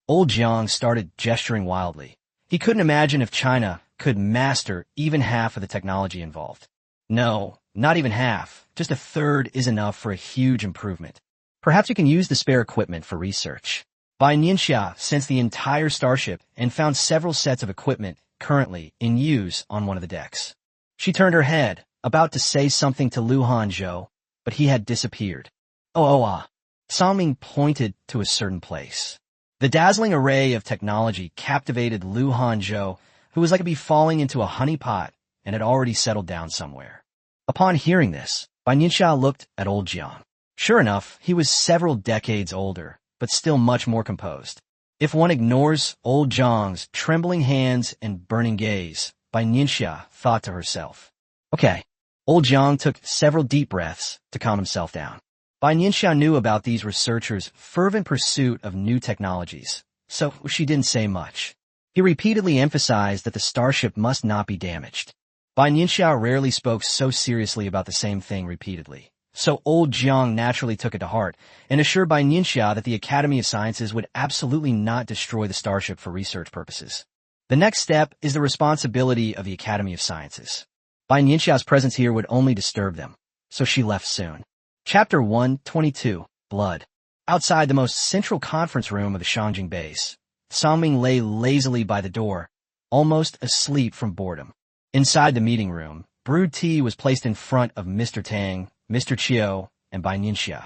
Old Jiang started gesturing wildly. He couldn't imagine if China could master even half of the technology involved. No, not even half. Just a third is enough for a huge improvement. Perhaps you can use the spare equipment for research. Bai Nianxia sensed the entire starship and found several sets of equipment currently in use on one of the decks. She turned her head, about to say something to Lu Hanzhou, but he had disappeared. Songming pointed to a certain place. The dazzling array of technology captivated Lu Hanzhou, who was like a bee falling into a honey pot and had already settled down somewhere. Upon hearing this, Bai Nianxia looked at old Jiang. Sure enough, he was several decades older, but still much more composed. If one ignores old Jiang's trembling hands and burning gaze, Bai Nianxia thought to herself. Okay. Old Jiang took several deep breaths to calm himself down. Bai Nianxia knew about these researchers' fervent pursuit of new technologies, so she didn't say much. He repeatedly emphasized that the starship must not be damaged. Bai Nianxia rarely spoke so seriously about the same thing repeatedly, so old Jiang naturally took it to heart and assured Bai Nianxia that the Academy of Sciences would absolutely not destroy the starship for research purposes. The next step is the responsibility of the Academy of Sciences. Bai Nianxia's presence here would only disturb them, so she left soon. Chapter 122, Blood. Outside the most central conference room of the Shangjing base, Songming lay lazily by the door, almost asleep from boredom. Inside the meeting room, brewed tea was placed in front of Mr. Tang, Mr. Chiu, and Bai Nianxia.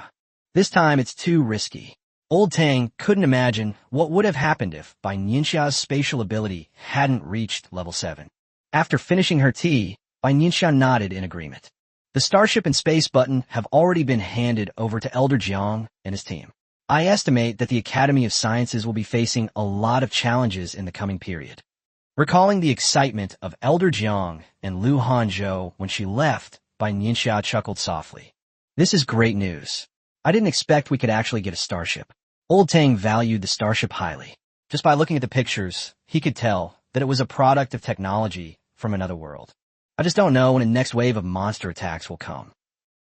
This time it's too risky. Old Tang couldn't imagine what would have happened if Bai Nianxia's spatial ability hadn't reached level 7. After finishing her tea, Bai Nianxia nodded in agreement. The starship and space button have already been handed over to Elder Jiang and his team. I estimate that the Academy of Sciences will be facing a lot of challenges in the coming period. Recalling the excitement of Elder Jiang and Lu Hanzhou when she left, Bai Nianxia chuckled softly. This is great news. I didn't expect we could actually get a starship. Old Tang valued the starship highly. Just by looking at the pictures, he could tell that it was a product of technology from another world. I just don't know when the next wave of monster attacks will come.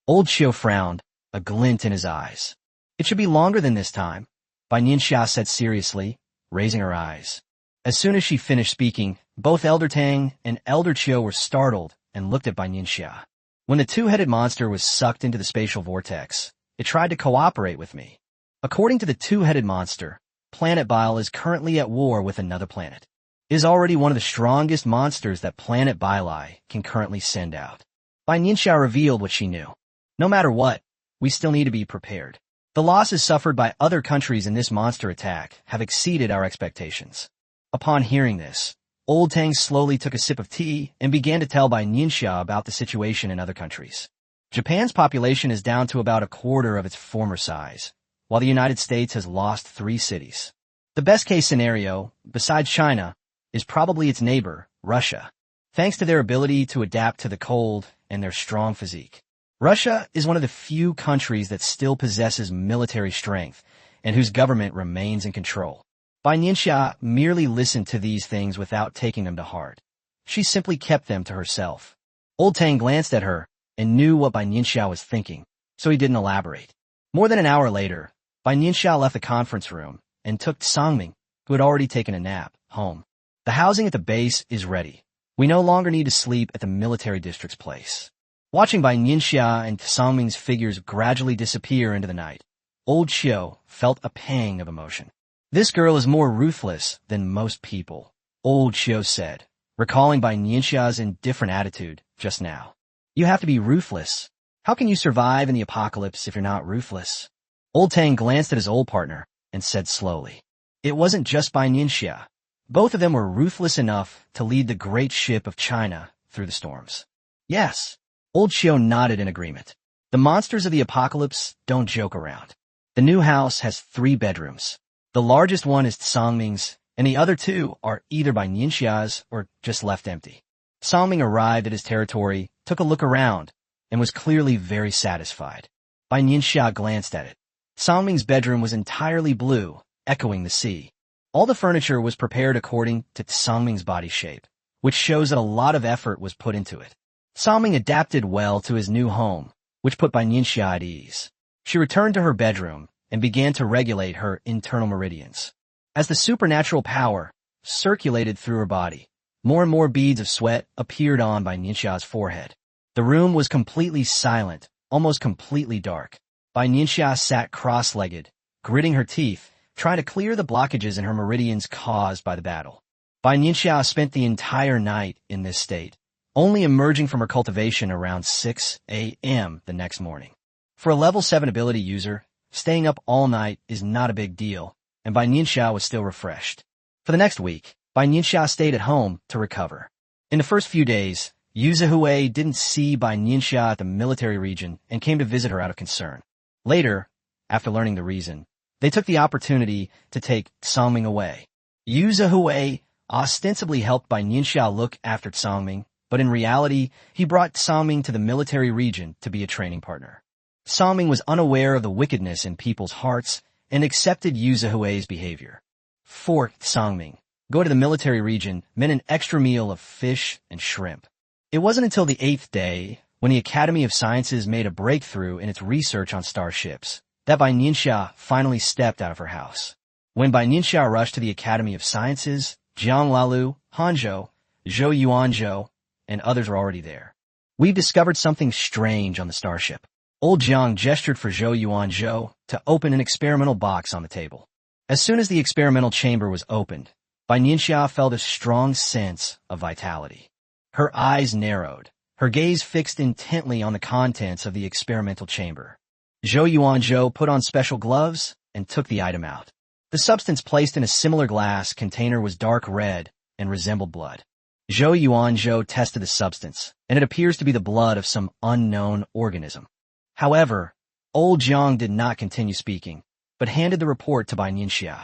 Old Xiu frowned, a glint in his eyes. It should be longer than this time, Bai Nianxia said seriously, raising her eyes. As soon as she finished speaking, both Elder Tang and Elder Qiu were startled and looked at Bai Nianxia. When the two-headed monster was sucked into the spatial vortex, it tried to cooperate with me. According to the two-headed monster, Planet Bile is currently at war with another planet. It is already one of the strongest monsters that Planet Bile can currently send out. Bai Nianxia revealed what she knew. No matter what, we still need to be prepared. The losses suffered by other countries in this monster attack have exceeded our expectations. Upon hearing this, Old Tang slowly took a sip of tea and began to tell Bai Nianxia about the situation in other countries. Japan's population is down to about a quarter of its former size, while the United States has lost 3 cities. The best-case scenario, besides China, is probably its neighbor, Russia, thanks to their ability to adapt to the cold and their strong physique. Russia is one of the few countries that still possesses military strength and whose government remains in control. Bai Nianxia merely listened to these things without taking them to heart. She simply kept them to herself. Old Tang glanced at her and knew what Bai Nianxia was thinking, so he didn't elaborate. More than an hour later, Bai Nianxia left the conference room and took Sangming, who had already taken a nap, home. The housing at the base is ready. We no longer need to sleep at the military district's place. Watching Bai Nianxia and Sangming's figures gradually disappear into the night, Old Qiu felt a pang of emotion. This girl is more ruthless than most people, Old Qiu said, recalling Bai Nianxia's indifferent attitude just now. You have to be ruthless. How can you survive in the apocalypse if you're not ruthless? Old Tang glanced at his old partner and said slowly. It wasn't just Bai Nianxia. Both of them were ruthless enough to lead the great ship of China through the storms. Yes. Old Qiu nodded in agreement. The monsters of the apocalypse don't joke around. The new house has 3 bedrooms. The largest one is Sangming's, and the other 2 are either Bai Nianxia's or just left empty. Sangming arrived at his territory, took a look around, and was clearly very satisfied. Bai Nianxia glanced at it. Sangming's bedroom was entirely blue, echoing the sea. All the furniture was prepared according to Sangming's body shape, which shows that a lot of effort was put into it. Sangming adapted well to his new home, which put Bai Nianxia at ease. She returned to her bedroom and began to regulate her internal meridians. As the supernatural power circulated through her body, more and more beads of sweat appeared on Bai Nianxia's forehead. The room was completely silent, almost completely dark. Bai Nianxia sat cross-legged, gritting her teeth, trying to clear the blockages in her meridians caused by the battle. Bai Nianxia spent the entire night in this state, only emerging from her cultivation around 6 a.m. the next morning. For a level 7 ability user, staying up all night is not a big deal, and Bai Nianxia was still refreshed. For the next week, Bai Nianxia stayed at home to recover. In the first few days, Yu Zihui didn't see Bai Nianxia at the military region and came to visit her out of concern. Later, after learning the reason, they took the opportunity to take Sangming away. Yu Zihui ostensibly helped Bai Nianxia look after Sangming, but in reality, he brought Sangming to the military region to be a training partner. Sangming was unaware of the wickedness in people's hearts and accepted Yu Zihui's behavior. For Sangming, go to the military region meant an extra meal of fish and shrimp. It wasn't until the 8th day, when the Academy of Sciences made a breakthrough in its research on starships, that Bai Nianxia finally stepped out of her house. When Bai Nianxia rushed to the Academy of Sciences, Jiang Lalu, Hanzhou, Zhou Yuanzhou, and others were already there. We've discovered something strange on the starship. Old Jiang gestured for Zhou Yuanzhou to open an experimental box on the table. As soon as the experimental chamber was opened, Bai Nianxia felt a strong sense of vitality. Her eyes narrowed, her gaze fixed intently on the contents of the experimental chamber. Zhou Yuanzhou put on special gloves and took the item out. The substance placed in a similar glass container was dark red and resembled blood. Zhou Yuanzhou tested the substance, and it appears to be the blood of some unknown organism. However, Old Jiang did not continue speaking, but handed the report to Bai Nianxia.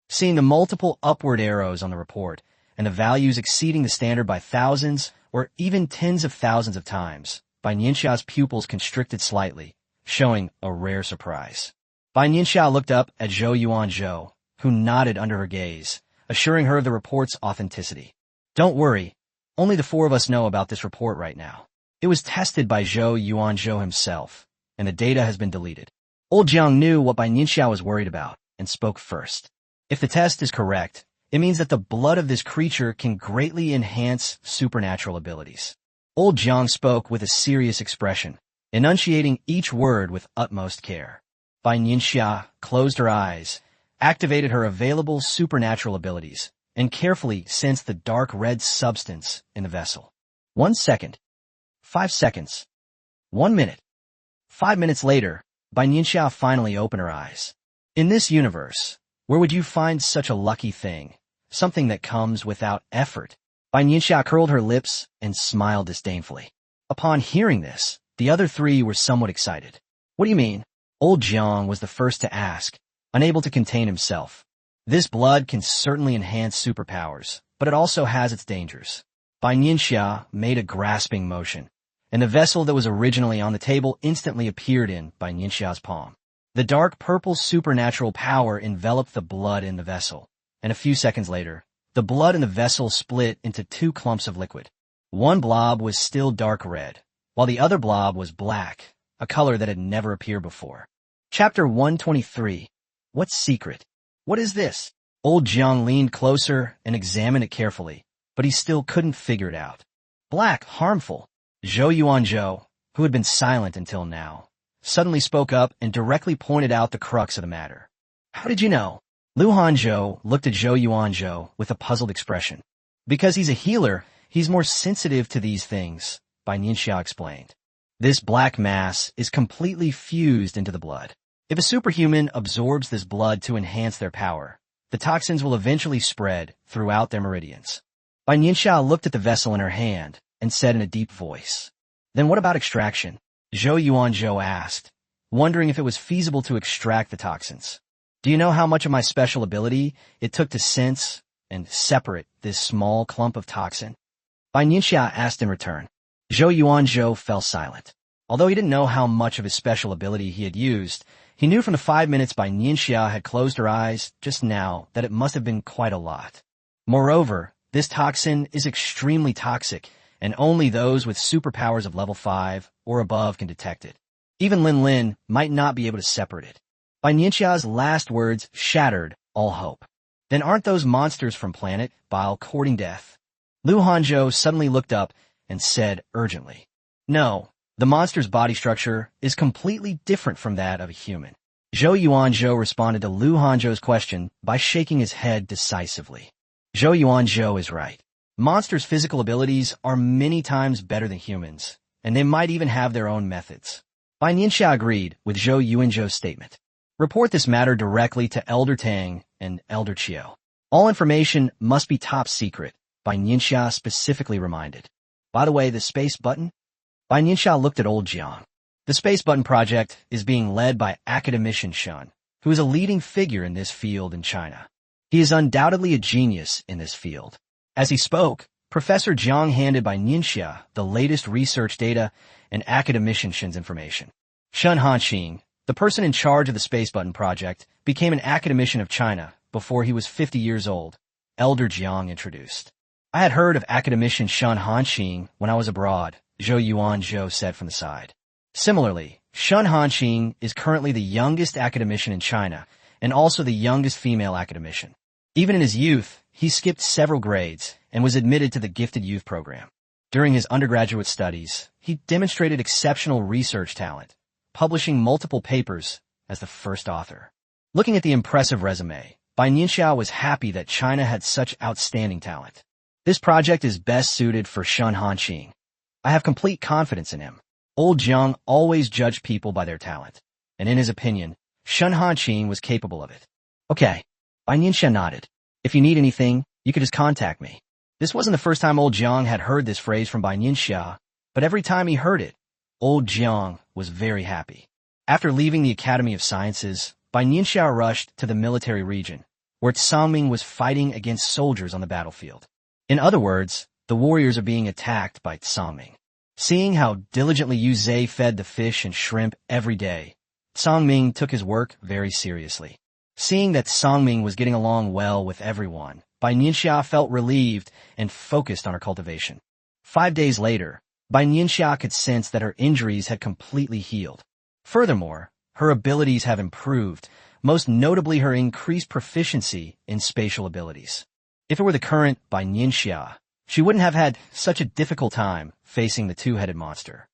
Seeing the multiple upward arrows on the report, and the values exceeding the standard by thousands or even tens of thousands of times, Bai Nianxia's pupils constricted slightly, showing a rare surprise. Bai Nianxia looked up at Zhou Yuanzhou, who nodded under her gaze, assuring her of the report's authenticity. Don't worry, only the four of us know about this report right now. It was tested by Zhou Yuanzhou himself, and the data has been deleted. Old Jiang knew what Bai Nianxia was worried about, and spoke first. If the test is correct, it means that the blood of this creature can greatly enhance supernatural abilities. Old Jiang spoke with a serious expression, enunciating each word with utmost care. Bai Nianxia closed her eyes, activated her available supernatural abilities, and carefully sensed the dark red substance in the vessel. 1 second. 5 seconds. 1 minute. 5 minutes later, Bai Nianxia finally opened her eyes. In this universe, where would you find such a lucky thing? Something that comes without effort. Bai Nianxia curled her lips and smiled disdainfully. Upon hearing this, the other three were somewhat excited. What do you mean? Old Jiang was the first to ask, unable to contain himself. This blood can certainly enhance superpowers, but it also has its dangers. Bai Nianxia made a grasping motion, and the vessel that was originally on the table instantly appeared in Bai Nianxia's palm. The dark purple supernatural power enveloped the blood in the vessel, and a few seconds later, the blood in the vessel split into 2 clumps of liquid. One blob was still dark red, while the other blob was black, a color that had never appeared before. Chapter 123. What's secret? What is this? Old Jiang leaned closer and examined it carefully, but he still couldn't figure it out. Black, harmful. Zhou Yuanzhou, who had been silent until now, suddenly spoke up and directly pointed out the crux of the matter. How did you know? Lu Hanzhou looked at Zhou Yuanzhou with a puzzled expression. Because he's a healer, he's more sensitive to these things, Bai Nianxia explained. This black mass is completely fused into the blood. If a superhuman absorbs this blood to enhance their power, the toxins will eventually spread throughout their meridians. Bai Nianxia looked at the vessel in her hand and said in a deep voice, Then what about extraction? Zhou Yuanzhou asked, wondering if it was feasible to extract the toxins. Do you know how much of my special ability it took to sense and separate this small clump of toxin? Bai Nianxia asked in return. Zhou Yuanzhou fell silent. Although he didn't know how much of his special ability he had used, he knew from the 5 minutes Bai Nianxia had closed her eyes just now that it must have been quite a lot. Moreover, this toxin is extremely toxic, and only those with superpowers of level 5 or above can detect it. Even Lin Lin might not be able to separate it. Bai Nianxia's last words shattered all hope. Then aren't those monsters from planet Bile courting death? Lu Hanzhou suddenly looked up and said urgently, No, the monster's body structure is completely different from that of a human. Zhou Yuanzhou responded to Lu Hanzhou's question by shaking his head decisively. Zhou Yuanzhou is right. Monsters' physical abilities are many times better than humans, and they might even have their own methods. Bai Nianxia agreed with Zhou Yuanzhou's statement. Report this matter directly to Elder Tang and Elder Qiu. All information must be top secret, Bai Nianxia specifically reminded. By the way, the space button? Bai Nianxia looked at Old Jiang. The Space Button Project is being led by academician Shun, who is a leading figure in this field in China. He is undoubtedly a genius in this field. As he spoke, Professor Jiang handed Bai Nianxia the latest research data and academician Shun's information. Shun Hanqing, the person in charge of the Space Button Project, became an academician of China before he was 50 years old, Elder Jiang introduced. I had heard of academician Shun Hanqing when I was abroad, Zhou Yuanzhou said from the side. Similarly, Shun Hanqing is currently the youngest academician in China and also the youngest female academician. Even in his youth, he skipped several grades and was admitted to the Gifted Youth Program. During his undergraduate studies, he demonstrated exceptional research talent, publishing multiple papers as the first author. Looking at the impressive resume, Bai Nianxia was happy that China had such outstanding talent. This project is best suited for Shun Hanqing. I have complete confidence in him. Old Jiang always judged people by their talent, and in his opinion, Shun Hanqing was capable of it. Okay, Bai Nianxia nodded. If you need anything, you could just contact me. This wasn't the first time Old Jiang had heard this phrase from Bai Nianxia, but every time he heard it, Old Jiang was very happy. After leaving the Academy of Sciences, Bai Nianxia rushed to the military region, where Sangming was fighting against soldiers on the battlefield. In other words, the warriors are being attacked by Sangming. Seeing how diligently Yu Zhe fed the fish and shrimp every day, Sangming took his work very seriously. Seeing that Sangming was getting along well with everyone, Bai Nianxia felt relieved and focused on her cultivation. 5 days later, Bai Nianxia could sense that her injuries had completely healed. Furthermore, her abilities have improved, most notably her increased proficiency in spatial abilities. If it were the current Bai Nianxia, she wouldn't have had such a difficult time facing the two-headed monster.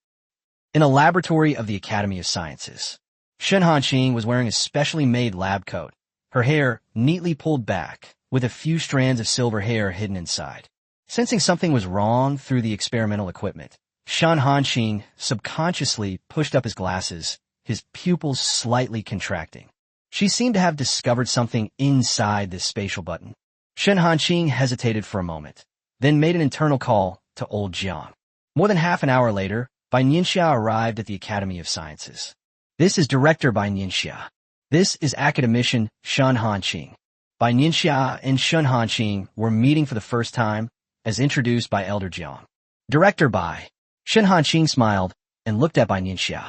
In a laboratory of the Academy of Sciences, Shen Hanqing was wearing a specially made lab coat, her hair neatly pulled back, with a few strands of silver hair hidden inside. Sensing something was wrong through the experimental equipment, Shen Hanqing subconsciously pushed up his glasses, his pupils slightly contracting. She seemed to have discovered something inside this spatial button. Shen Hanqing hesitated for a moment, then made an internal call to old Jiang. More than half an hour later, Bai Nianxia arrived at the Academy of Sciences. This is Director Bai Nianxia. This is Academician Shen Hanqing. Bai Nianxia and Shen Hanqing were meeting for the first time, as introduced by Elder Jiang. Director Bai. Shen Hanqing smiled and looked at Bai Nianxia.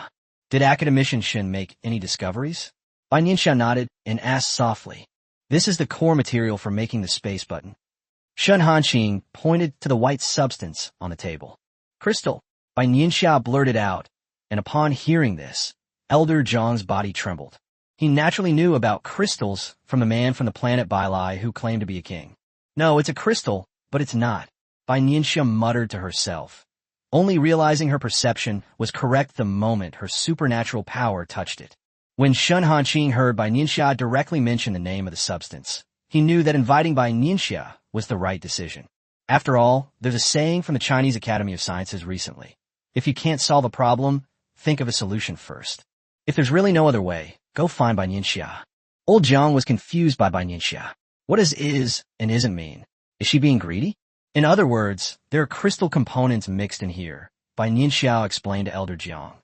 Did Academician Shen make any discoveries? Bai Nianxia nodded and asked softly. This is the core material for making the space button. Shen Hanqing pointed to the white substance on the table. Crystal. Bai Nianxia blurted out, and upon hearing this, Elder Jiang's body trembled. He naturally knew about crystals from the man from the planet Bailai who claimed to be a king. No, it's a crystal, but it's not, Bai Nianxia muttered to herself, only realizing her perception was correct the moment her supernatural power touched it. When Shen Hanqing heard Bai Nianxia directly mention the name of the substance, he knew that inviting Bai Nianxia was the right decision. After all, there's a saying from the Chinese Academy of Sciences recently. If you can't solve a problem, think of a solution first. If there's really no other way, go find Bai Nianxia. Old Jiang was confused by Bai Nianxia. What does is and isn't mean? Is she being greedy? In other words, there are crystal components mixed in here, Bai Nianxia explained to Elder Jiang.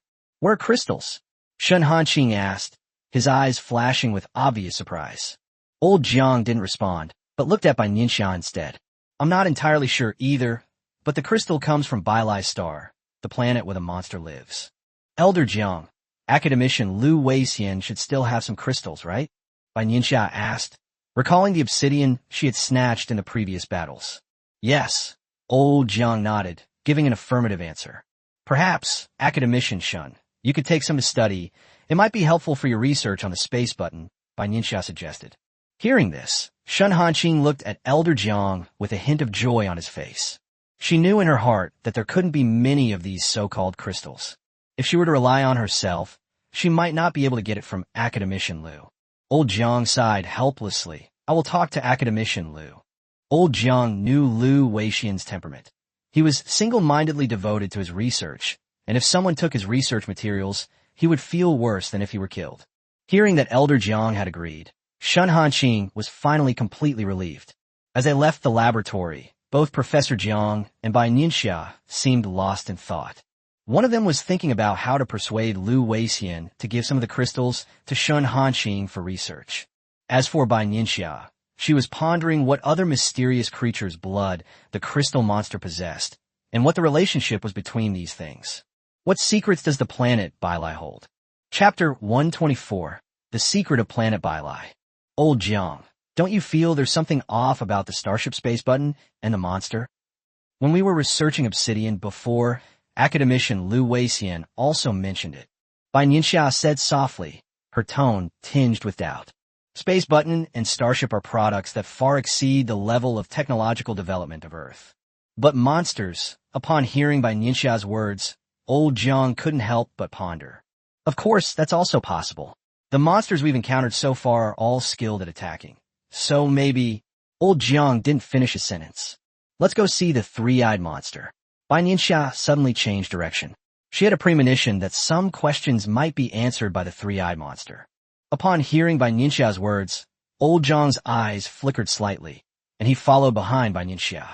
What are crystals? Shen Hanqing asked, his eyes flashing with obvious surprise. Old Jiang didn't respond, but looked at Bai Nianxia instead. I'm not entirely sure either, but the crystal comes from Bailai Star, the planet where the monster lives. Elder Jiang, Academician Lu Weixian should still have some crystals, right? Bai Nianxia asked, recalling the obsidian she had snatched in the previous battles. Yes, Old Jiang nodded, giving an affirmative answer. Perhaps, Academician Shen, you could take some to study. It might be helpful for your research on the space button, Bai Nianxia suggested. Hearing this, Shen Hanqing looked at Elder Jiang with a hint of joy on his face. She knew in her heart that there couldn't be many of these so-called crystals. If she were to rely on herself, she might not be able to get it from Academician Lu. Old Jiang sighed helplessly. I will talk to Academician Lu. Old Jiang knew Lu Weixian's temperament. He was single-mindedly devoted to his research, and if someone took his research materials, he would feel worse than if he were killed. Hearing that Elder Jiang had agreed, Shen Hanqing was finally completely relieved. As they left the laboratory, both Professor Jiang and Bai Nianxia seemed lost in thought. One of them was thinking about how to persuade Lu Weixian to give some of the crystals to Shen Hanqing for research. As for Bai Nianxia, she was pondering what other mysterious creature's blood the crystal monster possessed, and what the relationship was between these things. What secrets does the planet Bailai hold? Chapter 124, The Secret of Planet Bailai. Old Jiang, don't you feel there's something off about the Starship space button and the monster? When we were researching obsidian before, Academician Lu Weixian also mentioned it. Bai Nianxia said softly, her tone tinged with doubt. Space button and Starship are products that far exceed the level of technological development of Earth. But monsters, upon hearing Bai Nianxia's words, Old Jiang couldn't help but ponder. Of course, that's also possible. The monsters we've encountered so far are all skilled at attacking. So maybe... Old Jiang didn't finish his sentence. Let's go see the three-eyed monster. Bai Nianxia suddenly changed direction. She had a premonition that some questions might be answered by the three-eyed monster. Upon hearing Bai Nianxia's words, Old Jiang's eyes flickered slightly, and he followed behind Bai Nianxia.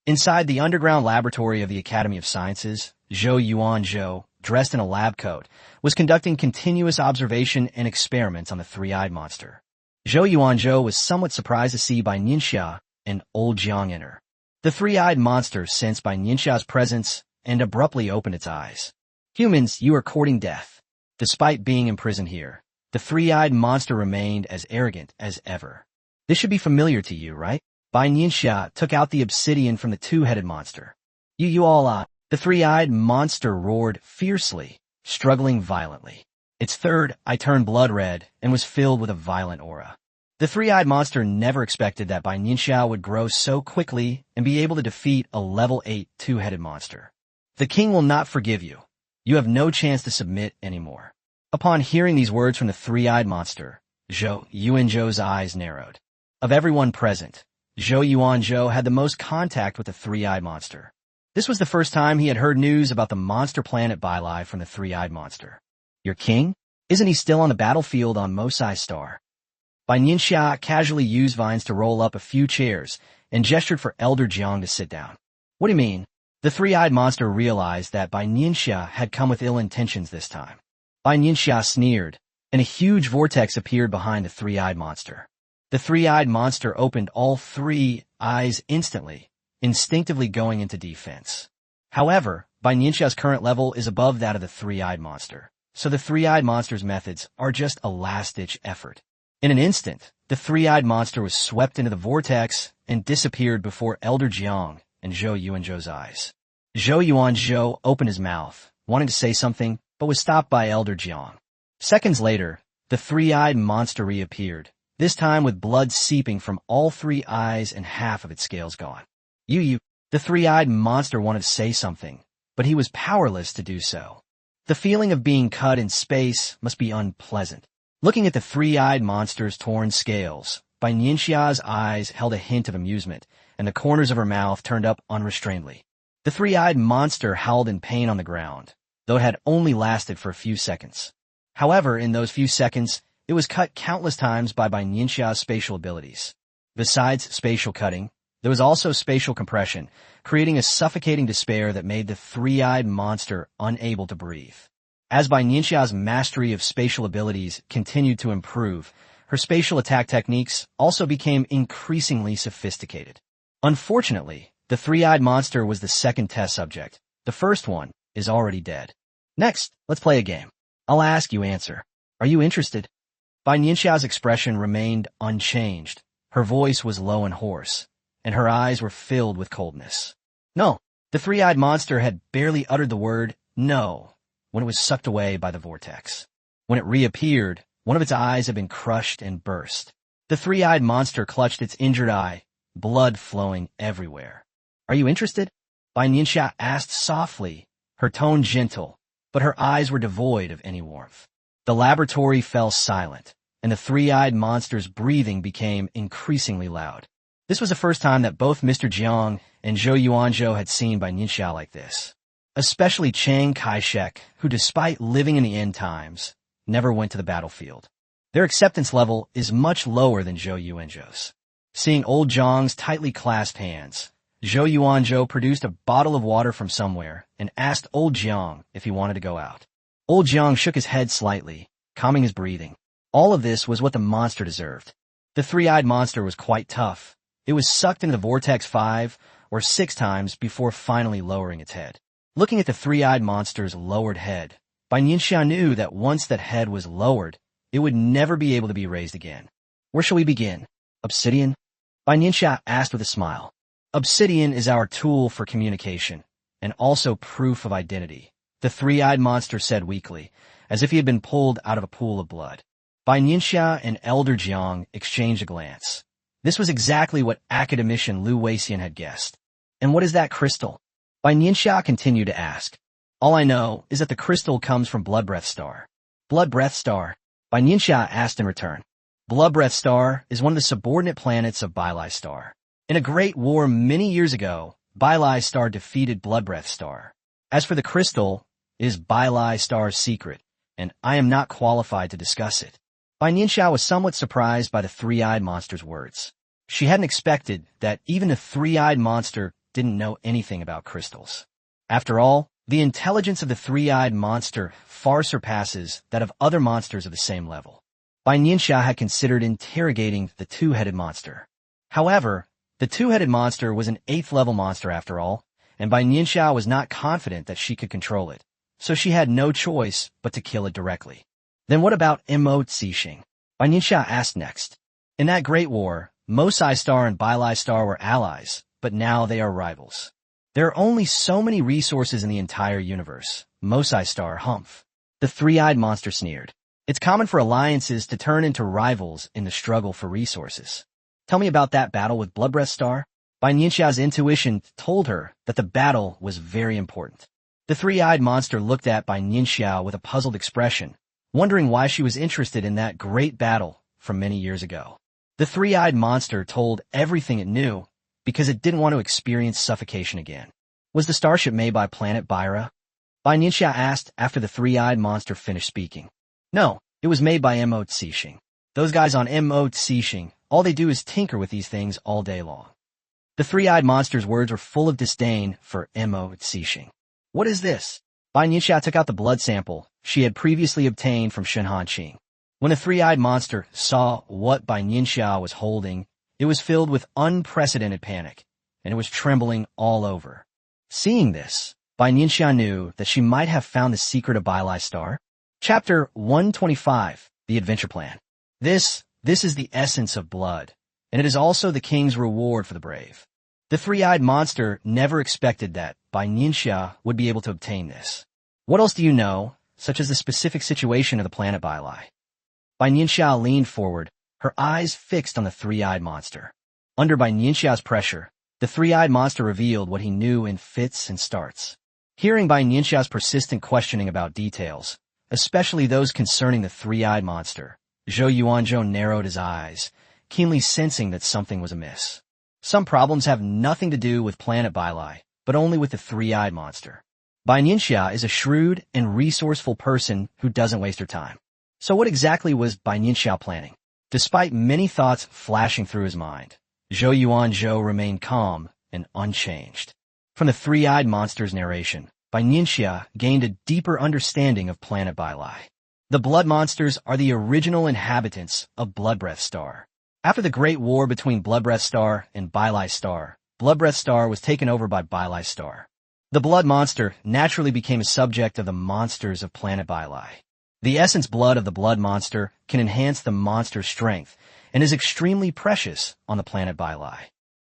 Inside the underground laboratory of the Academy of Sciences, Zhou Yuanzhou, dressed in a lab coat, was conducting continuous observation and experiments on the three-eyed monster. Zhou Yuanzhou was somewhat surprised to see Bai Nianxia and old Jiang enter. The three-eyed monster sensed Bai Nianxia's presence and abruptly opened its eyes. Humans, you are courting death. Despite being imprisoned here, the three-eyed monster remained as arrogant as ever. This should be familiar to you, right? Bai Nianxia took out the obsidian from the two-headed monster. You all, the three-eyed monster roared fiercely, struggling violently. Its third eye turned blood red and was filled with a violent aura. The three-eyed monster never expected that Bai Nianxia would grow so quickly and be able to defeat a level 8 two-headed monster. The king will not forgive you. You have no chance to submit anymore. Upon hearing these words from the three-eyed monster, Zhou Yuanzhou's eyes narrowed. Of everyone present, Zhou Yuanzhou had the most contact with the three-eyed monster. This was the first time he had heard news about the monster planet Bai from the three-eyed monster. Your king? Isn't he still on the battlefield on Mosai Star? Bai Nianxia casually used vines to roll up a few chairs and gestured for Elder Jiang to sit down. What do you mean? The three-eyed monster realized that Bai Nianxia had come with ill intentions this time. Bai Nianxia sneered, and a huge vortex appeared behind the three-eyed monster. The three-eyed monster opened all three eyes instantly, instinctively going into defense. However, Bai Nianxia's current level is above that of the three-eyed monster, so the three-eyed monster's methods are just a last-ditch effort. In an instant, the three-eyed monster was swept into the vortex and disappeared before Elder Jiang and Zhou Yuanzhou's eyes. Zhou Yuanzhou opened his mouth, wanting to say something, but was stopped by Elder Jiang. Seconds later, the three-eyed monster reappeared, this time with blood seeping from all three eyes and half of its scales gone. The three-eyed monster wanted to say something, but he was powerless to do so. The feeling of being cut in space must be unpleasant. Looking at the three-eyed monster's torn scales, Bai Nianxia's eyes held a hint of amusement, and the corners of her mouth turned up unrestrainedly. The three-eyed monster howled in pain on the ground, though it had only lasted for a few seconds. However, in those few seconds, it was cut countless times by Bai Nianxia's spatial abilities. Besides spatial cutting, there was also spatial compression, creating a suffocating despair that made the three-eyed monster unable to breathe. As Bai Nianxia's mastery of spatial abilities continued to improve, her spatial attack techniques also became increasingly sophisticated. Unfortunately, the three-eyed monster was the second test subject. The first one is already dead. Next, let's play a game. I'll ask, you answer. Are you interested? Bai Nianxia's expression remained unchanged. Her voice was low and hoarse, and her eyes were filled with coldness. No, the three-eyed monster had barely uttered the word no when it was sucked away by the vortex. When it reappeared, one of its eyes had been crushed and burst. The three-eyed monster clutched its injured eye, blood flowing everywhere. Are you interested? Bai Nianxia asked softly, her tone gentle, but her eyes were devoid of any warmth. The laboratory fell silent, and the three-eyed monster's breathing became increasingly loud. This was the first time that both Mr. Jiang and Zhou Yuanzhou had seen Bai Nianxia like this. Especially Chiang Kai-shek, who despite living in the end times, never went to the battlefield. Their acceptance level is much lower than Zhou Yuanzhou's. Seeing old Jiang's tightly clasped hands, Zhou Yuanzhou produced a bottle of water from somewhere and asked old Jiang if he wanted to go out. Old Jiang shook his head slightly, calming his breathing. All of this was what the monster deserved. The three-eyed monster was quite tough. It was sucked into the vortex 5 or 6 times before finally lowering its head. Looking at the three-eyed monster's lowered head, Bai Nianxia knew that once that head was lowered, it would never be able to be raised again. Where shall we begin? Obsidian? Bai Nianxia asked with a smile. Obsidian is our tool for communication, and also proof of identity, the three-eyed monster said weakly, as if he had been pulled out of a pool of blood. Bai Nianxia and Elder Jiang exchanged a glance. This was exactly what academician Lu Weixian had guessed. And what is that crystal? Bai Nianxia continued to ask. All I know is that the crystal comes from Blood Breath Star. Blood Breath Star? Bai Nianxia asked in return. Blood Breath Star is one of the subordinate planets of Bai Star. In a great war many years ago, Bai Star defeated Blood Breath Star. As for the crystal, it is Bai Star's secret, and I am not qualified to discuss it. Bai Nianxia was somewhat surprised by the three-eyed monster's words. She hadn't expected that even the three-eyed monster didn't know anything about crystals. After all, The intelligence of the three-eyed monster far surpasses that of other monsters of the same level. Bai Nianxia had considered interrogating the two-headed monster. However, the two-headed monster was an 8th-level monster after all, and Bai Nianxia was not confident that she could control it, so she had no choice but to kill it directly. Then what about Mo Cixing? Bai Nianxia asked next. In that Great War, Mosai Star and Bailai Star were allies, but now they are rivals. There are only so many resources in the entire universe. Mosai Star humph. The three-eyed monster sneered. It's common for alliances to turn into rivals in the struggle for resources. Tell me about that battle with Bloodbreath Star. Bai Nianxia's intuition told her that the battle was very important. The three-eyed monster looked at Bai Nianxia with a puzzled expression, wondering why she was interested in that great battle from many years ago. The three-eyed monster told everything it knew because it didn't want to experience suffocation again. Was the starship made by Planet Byra? Bai Nianxia asked after the three-eyed monster finished speaking. No, it was made by Mo Cixing. Those guys on Mo Cixing, all they do is tinker with these things all day long. The three-eyed monster's words were full of disdain for Mo Cixing. What is this? Bai Nianxia took out the blood sample she had previously obtained from Shenhan Qing. When the three-eyed monster saw what Bai Nianxia was holding, it was filled with unprecedented panic, and it was trembling all over. Seeing this, Bai Nianxia knew that she might have found the secret of Bailai Star. Chapter 125, The Adventure Plan. This is the essence of blood, and it is also the king's reward for the brave. The three-eyed monster never expected that Bai Nianxia would be able to obtain this. What else do you know, such as the specific situation of the planet Bailai? Bai Nianxia leaned forward, her eyes fixed on the three-eyed monster. Under Bai Nianxia's pressure, the three-eyed monster revealed what he knew in fits and starts. Hearing Bai Nianxia's persistent questioning about details, especially those concerning the three-eyed monster, Zhou Yuanzhou narrowed his eyes, keenly sensing that something was amiss. Some problems have nothing to do with Planet Bailai, but only with the three-eyed monster. Bai Nianxia is a shrewd and resourceful person who doesn't waste her time. So what exactly was Bai Nianxia planning? Despite many thoughts flashing through his mind, Zhou Yuanzhou remained calm and unchanged. From the three-eyed monster's narration, Bai Nianxia gained a deeper understanding of Planet Bailai. The blood monsters are the original inhabitants of Bloodbreath Star. After the Great War between Bloodbreath Star and Bailai Star, Bloodbreath Star was taken over by Bailai Star. The blood monster naturally became a subject of the monsters of Planet Bailai. The essence blood of the blood monster can enhance the monster's strength and is extremely precious on the planet Bailai.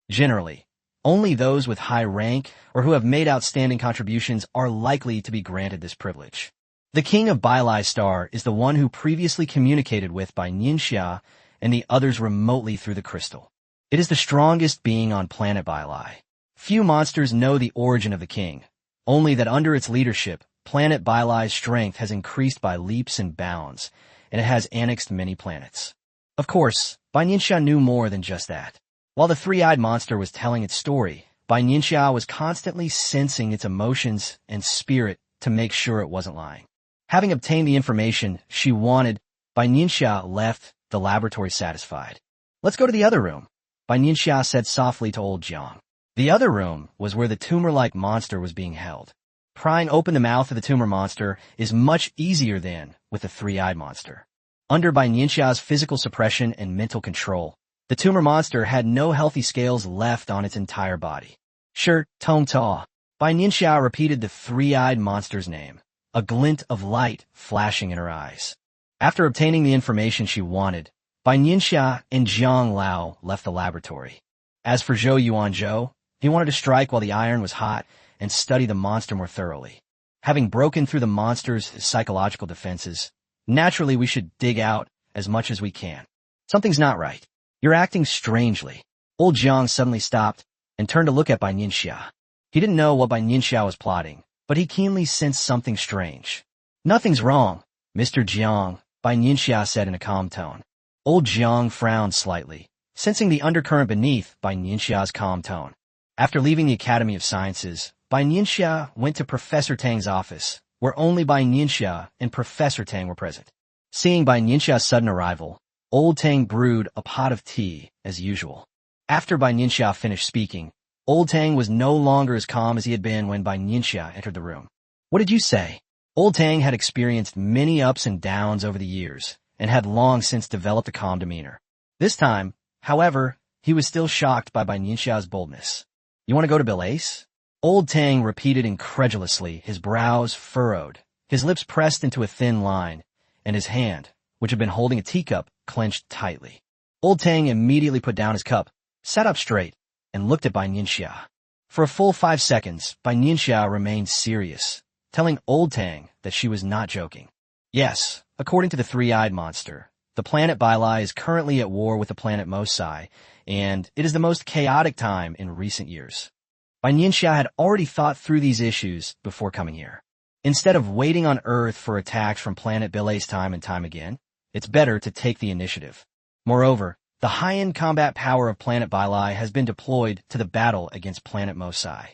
Generally, only those with high rank or who have made outstanding contributions are likely to be granted this privilege. The king of Bailai Star is the one who previously communicated with Bai Nianxia and the others remotely through the crystal. It is the strongest being on planet Bailai. Few monsters know the origin of the king, only that under its leadership, planet Bailai's strength has increased by leaps and bounds, and it has annexed many planets. Of course, Bai Nianxia knew more than just that. While the three-eyed monster was telling its story, Bai Nianxia was constantly sensing its emotions and spirit to make sure it wasn't lying. Having obtained the information she wanted, Bai Nianxia left the laboratory satisfied. Let's go to the other room, Bai Nianxia said softly to old Jiang. The other room was where the tumor-like monster was being held. Prying open the mouth of the tumor monster is much easier than with the three-eyed monster. Under Bai Nianxia's physical suppression and mental control, the tumor monster had no healthy scales left on its entire body. Sure, Tong Ta. Bai Nianxia repeated the three-eyed monster's name, a glint of light flashing in her eyes. After obtaining the information she wanted, Bai Nianxia and Jiang Lao left the laboratory. As for Zhou Yuanzhou, he wanted to strike while the iron was hot and study the monster more thoroughly. Having broken through the monster's psychological defenses, naturally we should dig out as much as we can. Something's not right. You're acting strangely. Old Jiang suddenly stopped and turned to look at Bai Nianxia. He didn't know what Bai Nianxia was plotting, but he keenly sensed something strange. Nothing's wrong, Mr. Jiang, Bai Nianxia said in a calm tone. Old Jiang frowned slightly, sensing the undercurrent beneath Bai Nianxia's calm tone. After leaving the Academy of Sciences, Bai Nianxia went to Professor Tang's office, where only Bai Nianxia and Professor Tang were present. Seeing Bai Nianxia's sudden arrival, old Tang brewed a pot of tea as usual. After Bai Nianxia finished speaking, old Tang was no longer as calm as he had been when Bai Nianxia entered the room. What did you say? Old Tang had experienced many ups and downs over the years and had long since developed a calm demeanor. This time, however, he was still shocked by Bai Nianxia's boldness. You want to go to Bilace? Old Tang repeated incredulously, his brows furrowed, his lips pressed into a thin line, and his hand, which had been holding a teacup, clenched tightly. Old Tang immediately put down his cup, sat up straight, and looked at Bai Nianxia. For a full 5 seconds, Bai Nianxia remained serious, telling Old Tang that she was not joking. Yes, according to the three-eyed monster, the planet Bailai is currently at war with the planet Mosai, and it is the most chaotic time in recent years. Bai Nianxia had already thought through these issues before coming here. Instead of waiting on Earth for attacks from planet Bilace time and time again, it's better to take the initiative. Moreover, the high-end combat power of planet Bailai has been deployed to the battle against planet Mosai.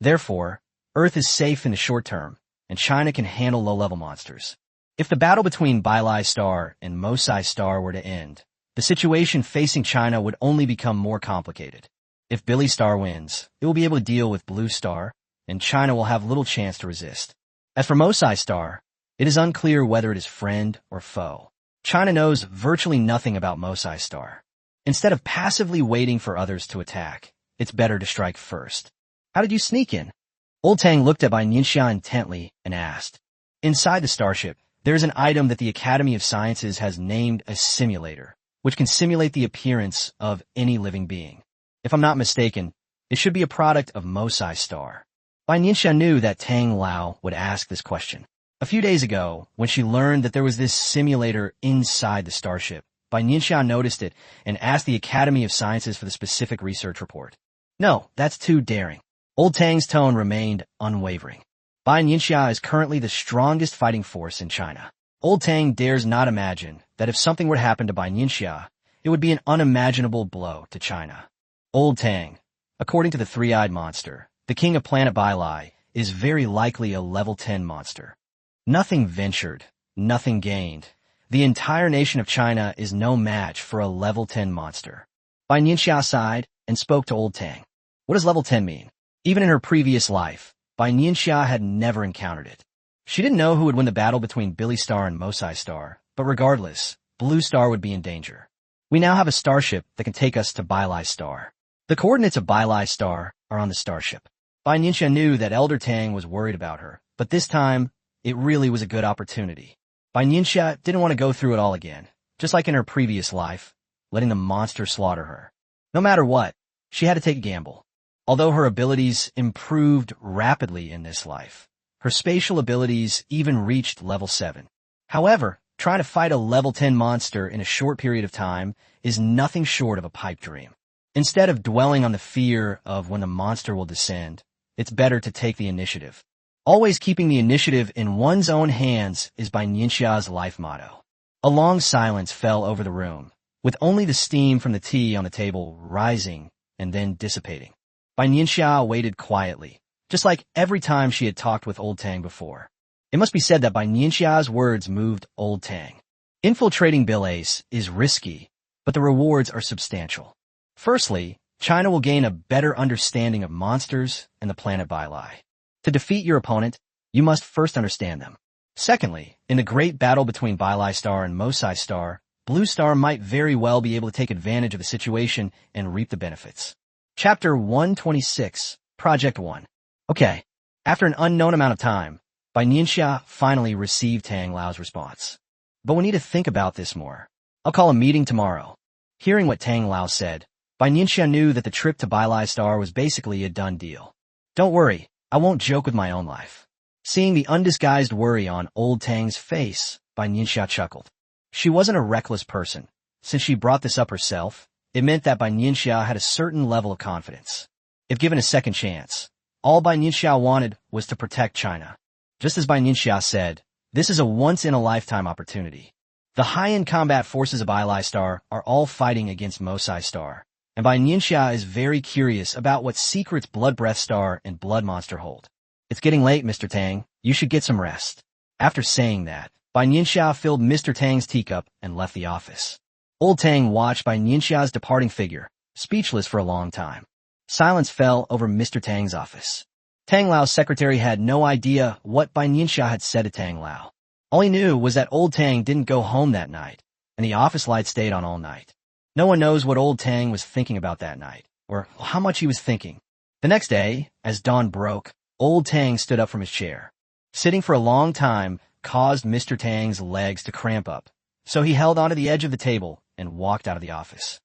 Therefore, Earth is safe in the short term, and China can handle low-level monsters. If the battle between Bailai Star and Mosai Star were to end, the situation facing China would only become more complicated. If Billy Star wins, it will be able to deal with Blue Star, and China will have little chance to resist. As for Mosai Star, it is unclear whether it is friend or foe. China knows virtually nothing about Mosai Star. Instead of passively waiting for others to attack, it's better to strike first. How did you sneak in? Old Tang looked at Bai Nianxia intently and asked. Inside the starship, there is an item that the Academy of Sciences has named a simulator, which can simulate the appearance of any living being. If I'm not mistaken, it should be a product of Mosai Star. Bai Nianxia knew that Tang Lao would ask this question. A few days ago, when she learned that there was this simulator inside the starship, Bai Nianxia noticed it and asked the Academy of Sciences for the specific research report. No, that's too daring. Old Tang's tone remained unwavering. Bai Nianxia is currently the strongest fighting force in China. Old Tang dares not imagine that if something were to happen to Bai Nianxia, it would be an unimaginable blow to China. Old Tang, according to the three-eyed monster, the king of planet Bailai, is very likely a level 10 monster. Nothing ventured, nothing gained. The entire nation of China is no match for a level 10 monster. Bai Nianxia sighed and spoke to Old Tang. What does level 10 mean? Even in her previous life, Bai Nianxia had never encountered it. She didn't know who would win the battle between Billy Star and Mosai Star, but regardless, Blue Star would be in danger. We now have a starship that can take us to Bailai Star. The coordinates of Bailai Star are on the starship. Bai Nianxia knew that Elder Tang was worried about her, but this time, it really was a good opportunity. Bai Nianxia didn't want to go through it all again, just like in her previous life, letting the monster slaughter her. No matter what, she had to take a gamble. Although her abilities improved rapidly in this life, her spatial abilities even reached level 7. However, trying to fight a level 10 monster in a short period of time is nothing short of a pipe dream. Instead of dwelling on the fear of when the monster will descend, it's better to take the initiative. Always keeping the initiative in one's own hands is Bai Nianxia's life motto. A long silence fell over the room, with only the steam from the tea on the table rising and then dissipating. Bai Nianxia waited quietly, just like every time she had talked with Old Tang before. It must be said that Bai Nianxia's words moved Old Tang. Infiltrating Bilace is risky, but the rewards are substantial. Firstly, China will gain a better understanding of monsters and the planet Bailai. To defeat your opponent, you must first understand them. Secondly, in the great battle between Bailai Star and Mosai Star, Blue Star might very well be able to take advantage of the situation and reap the benefits. Chapter 126, Project 1. Okay, after an unknown amount of time, Bai Nianxia finally received Tang Lao's response. But we need to think about this more. I'll call a meeting tomorrow. Hearing what Tang Lao said, Bai Nianxia knew that the trip to Bailai Star was basically a done deal. Don't worry, I won't joke with my own life. Seeing the undisguised worry on Old Tang's face, Bai Nianxia chuckled. She wasn't a reckless person. Since she brought this up herself, it meant that Bai Nianxia had a certain level of confidence. If given a second chance, all Bai Nianxia wanted was to protect China. Just as Bai Nianxia said, this is a once-in-a-lifetime opportunity. The high-end combat forces of Bailai Star are all fighting against Mosai Star, and Bai Nianxia is very curious about what secrets Blood Breath Star and Blood Monster hold. It's getting late, Mr. Tang. You should get some rest. After saying that, Bai Nianxia filled Mr. Tang's teacup and left the office. Old Tang watched Bai Nianxia's departing figure, speechless for a long time. Silence fell over Mr. Tang's office. Tang Lao's secretary had no idea what Bai Nianxia had said to Tang Lao. All he knew was that old Tang didn't go home that night, and the office light stayed on all night. No one knows what old Tang was thinking about that night, or how much he was thinking. The next day, as dawn broke, old Tang stood up from his chair. Sitting for a long time caused Mr. Tang's legs to cramp up, so he held onto the edge of the table and walked out of the office.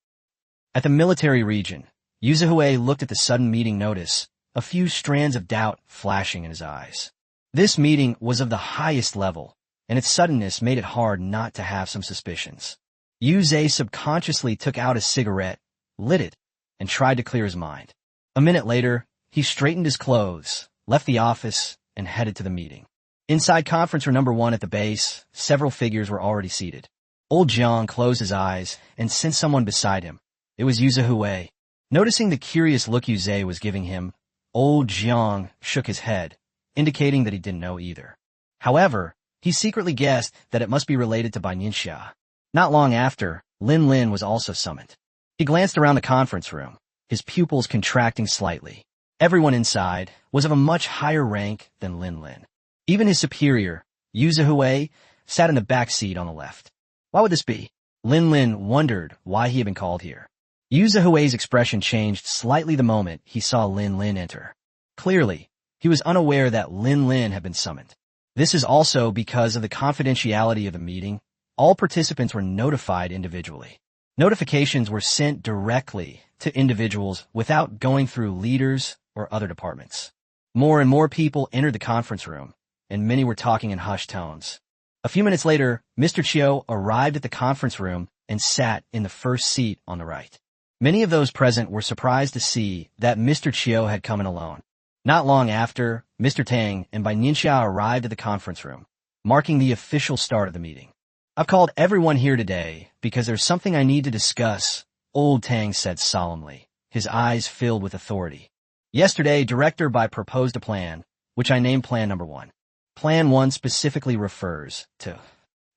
At the military region, Yu Zhihui looked at the sudden meeting notice, a few strands of doubt flashing in his eyes. This meeting was of the highest level, and its suddenness made it hard not to have some suspicions. Yu Zhe subconsciously took out a cigarette, lit it, and tried to clear his mind. A minute later, he straightened his clothes, left the office, and headed to the meeting. Inside conference room number 1 at the base, several figures were already seated. Old Jiang closed his eyes and sensed someone beside him. It was Yu Zhihui. Noticing the curious look Yu Zhe was giving him, old Jiang shook his head, indicating that he didn't know either. However, he secretly guessed that it must be related to Bai Nianxia. Not long after, Lin Lin was also summoned. He glanced around the conference room, his pupils contracting slightly. Everyone inside was of a much higher rank than Lin Lin. Even his superior, Yu Zhihui, sat in the back seat on the left. Why would this be? Lin Lin wondered why he had been called here. Yu Zhihui's expression changed slightly the moment he saw Lin Lin enter. Clearly, he was unaware that Lin Lin had been summoned. This is also because of the confidentiality of the meeting. All participants were notified individually. Notifications were sent directly to individuals without going through leaders or other departments. More and more people entered the conference room, and many were talking in hushed tones. A few minutes later, Mr. Chiu arrived at the conference room and sat in the first seat on the right. Many of those present were surprised to see that Mr. Chiu had come in alone. Not long after, Mr. Tang and Bai Nianxia arrived at the conference room, marking the official start of the meeting. I've called everyone here today because there's something I need to discuss, old Tang said solemnly, his eyes filled with authority. Yesterday, Director Bai proposed a plan, which I named Plan Number 1. Plan 1 specifically refers to...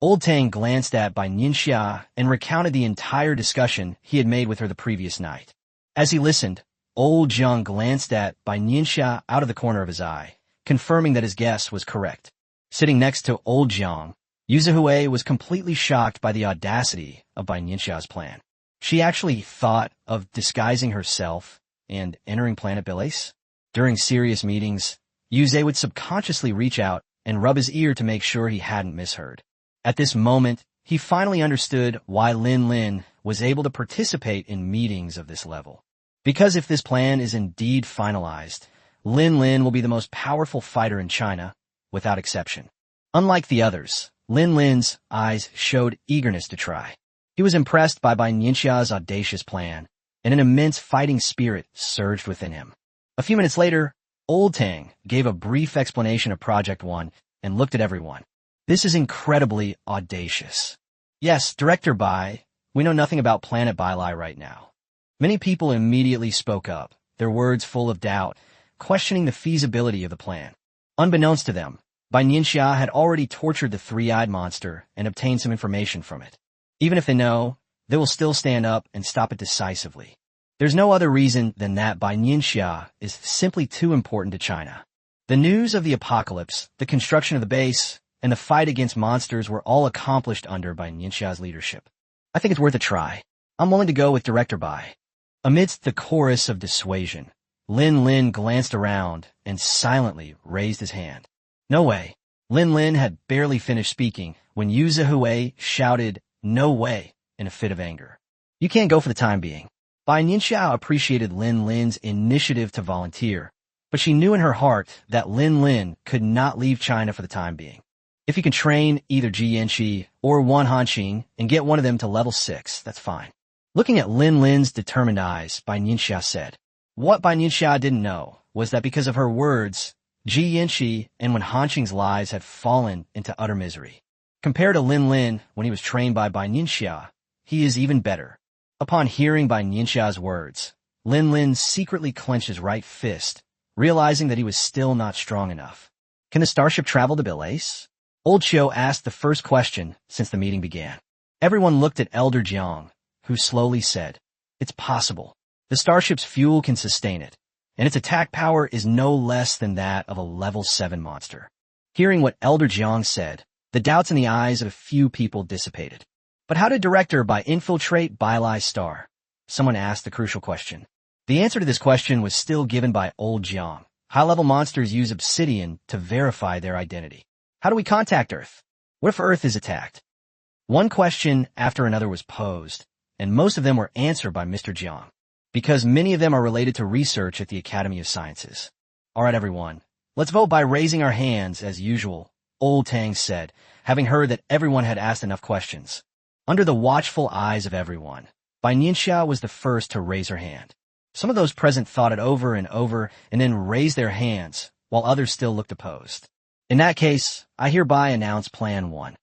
Old Tang glanced at Bai Nianxia and recounted the entire discussion he had made with her the previous night. As he listened, old Jiang glanced at Bai Nianxia out of the corner of his eye, confirming that his guess was correct. Sitting next to old Jiang, Yu Zhihui was completely shocked by the audacity of Bai Nianxia's plan. She actually thought of disguising herself and entering Planet Belize. During serious meetings, Yu Zhe would subconsciously reach out and rub his ear to make sure he hadn't misheard. At this moment, he finally understood why Lin Lin was able to participate in meetings of this level. Because if this plan is indeed finalized, Lin Lin will be the most powerful fighter in China, without exception. Unlike the others, Lin Lin's eyes showed eagerness to try. He was impressed by Bai Nianxia's audacious plan, and an immense fighting spirit surged within him. A few minutes later, old Tang gave a brief explanation of Project 1 and looked at everyone. This is incredibly audacious. Yes, Director Bai, we know nothing about Planet Bailai right now. Many people immediately spoke up, their words full of doubt, questioning the feasibility of the plan. Unbeknownst to them, Bai Nianxia had already tortured the three-eyed monster and obtained some information from it. Even if they know, they will still stand up and stop it decisively. There's no other reason than that Bai Nianxia is simply too important to China. The news of the apocalypse, the construction of the base, and the fight against monsters were all accomplished under Bai Nianxia's leadership. I think it's worth a try. I'm willing to go with Director Bai. Amidst the chorus of dissuasion, Lin Lin glanced around and silently raised his hand. No way. Lin Lin had barely finished speaking when Yu Zhihui shouted, "No way," in a fit of anger. You can't go for the time being. Bai Nianxia appreciated Lin Lin's initiative to volunteer, but she knew in her heart that Lin Lin could not leave China for the time being. If he can train either Ji Yanqi or Wan Hanqing and get one of them to level 6, that's fine. Looking at Lin Lin's determined eyes, Bai Nianxia said. What Bai Nianxia didn't know was that because of her words, Ji Yanqi and Wan Hanqing's lives had fallen into utter misery. Compared to Lin Lin when he was trained by Bai Nianxia, he is even better. Upon hearing Bai Nianxia's words, Lin Lin secretly clenched his right fist, realizing that he was still not strong enough. Can the starship travel to Belize? Old Chiu asked the first question since the meeting began. Everyone looked at Elder Jiang, who slowly said, "It's possible. The starship's fuel can sustain it. and its attack power is no less than that of a level 7 monster. Hearing what Elder Jiang said, the doubts in the eyes of a few people dissipated. But how did Director Bai infiltrate Bai Star? Someone asked the crucial question. The answer to this question was still given by Old Jiang. High-level monsters use obsidian to verify their identity. How do we contact Earth? What if Earth is attacked? One question after another was posed, and most of them were answered by Mr. Jiang, because many of them are related to research at the Academy of Sciences. All right, everyone, let's vote by raising our hands as usual, Old Tang said, having heard that everyone had asked enough questions. Under the watchful eyes of everyone, Bai Nianxia was the first to raise her hand. Some of those present thought it over and then raised their hands, while others still looked opposed. In that case, I hereby announce Plan 1.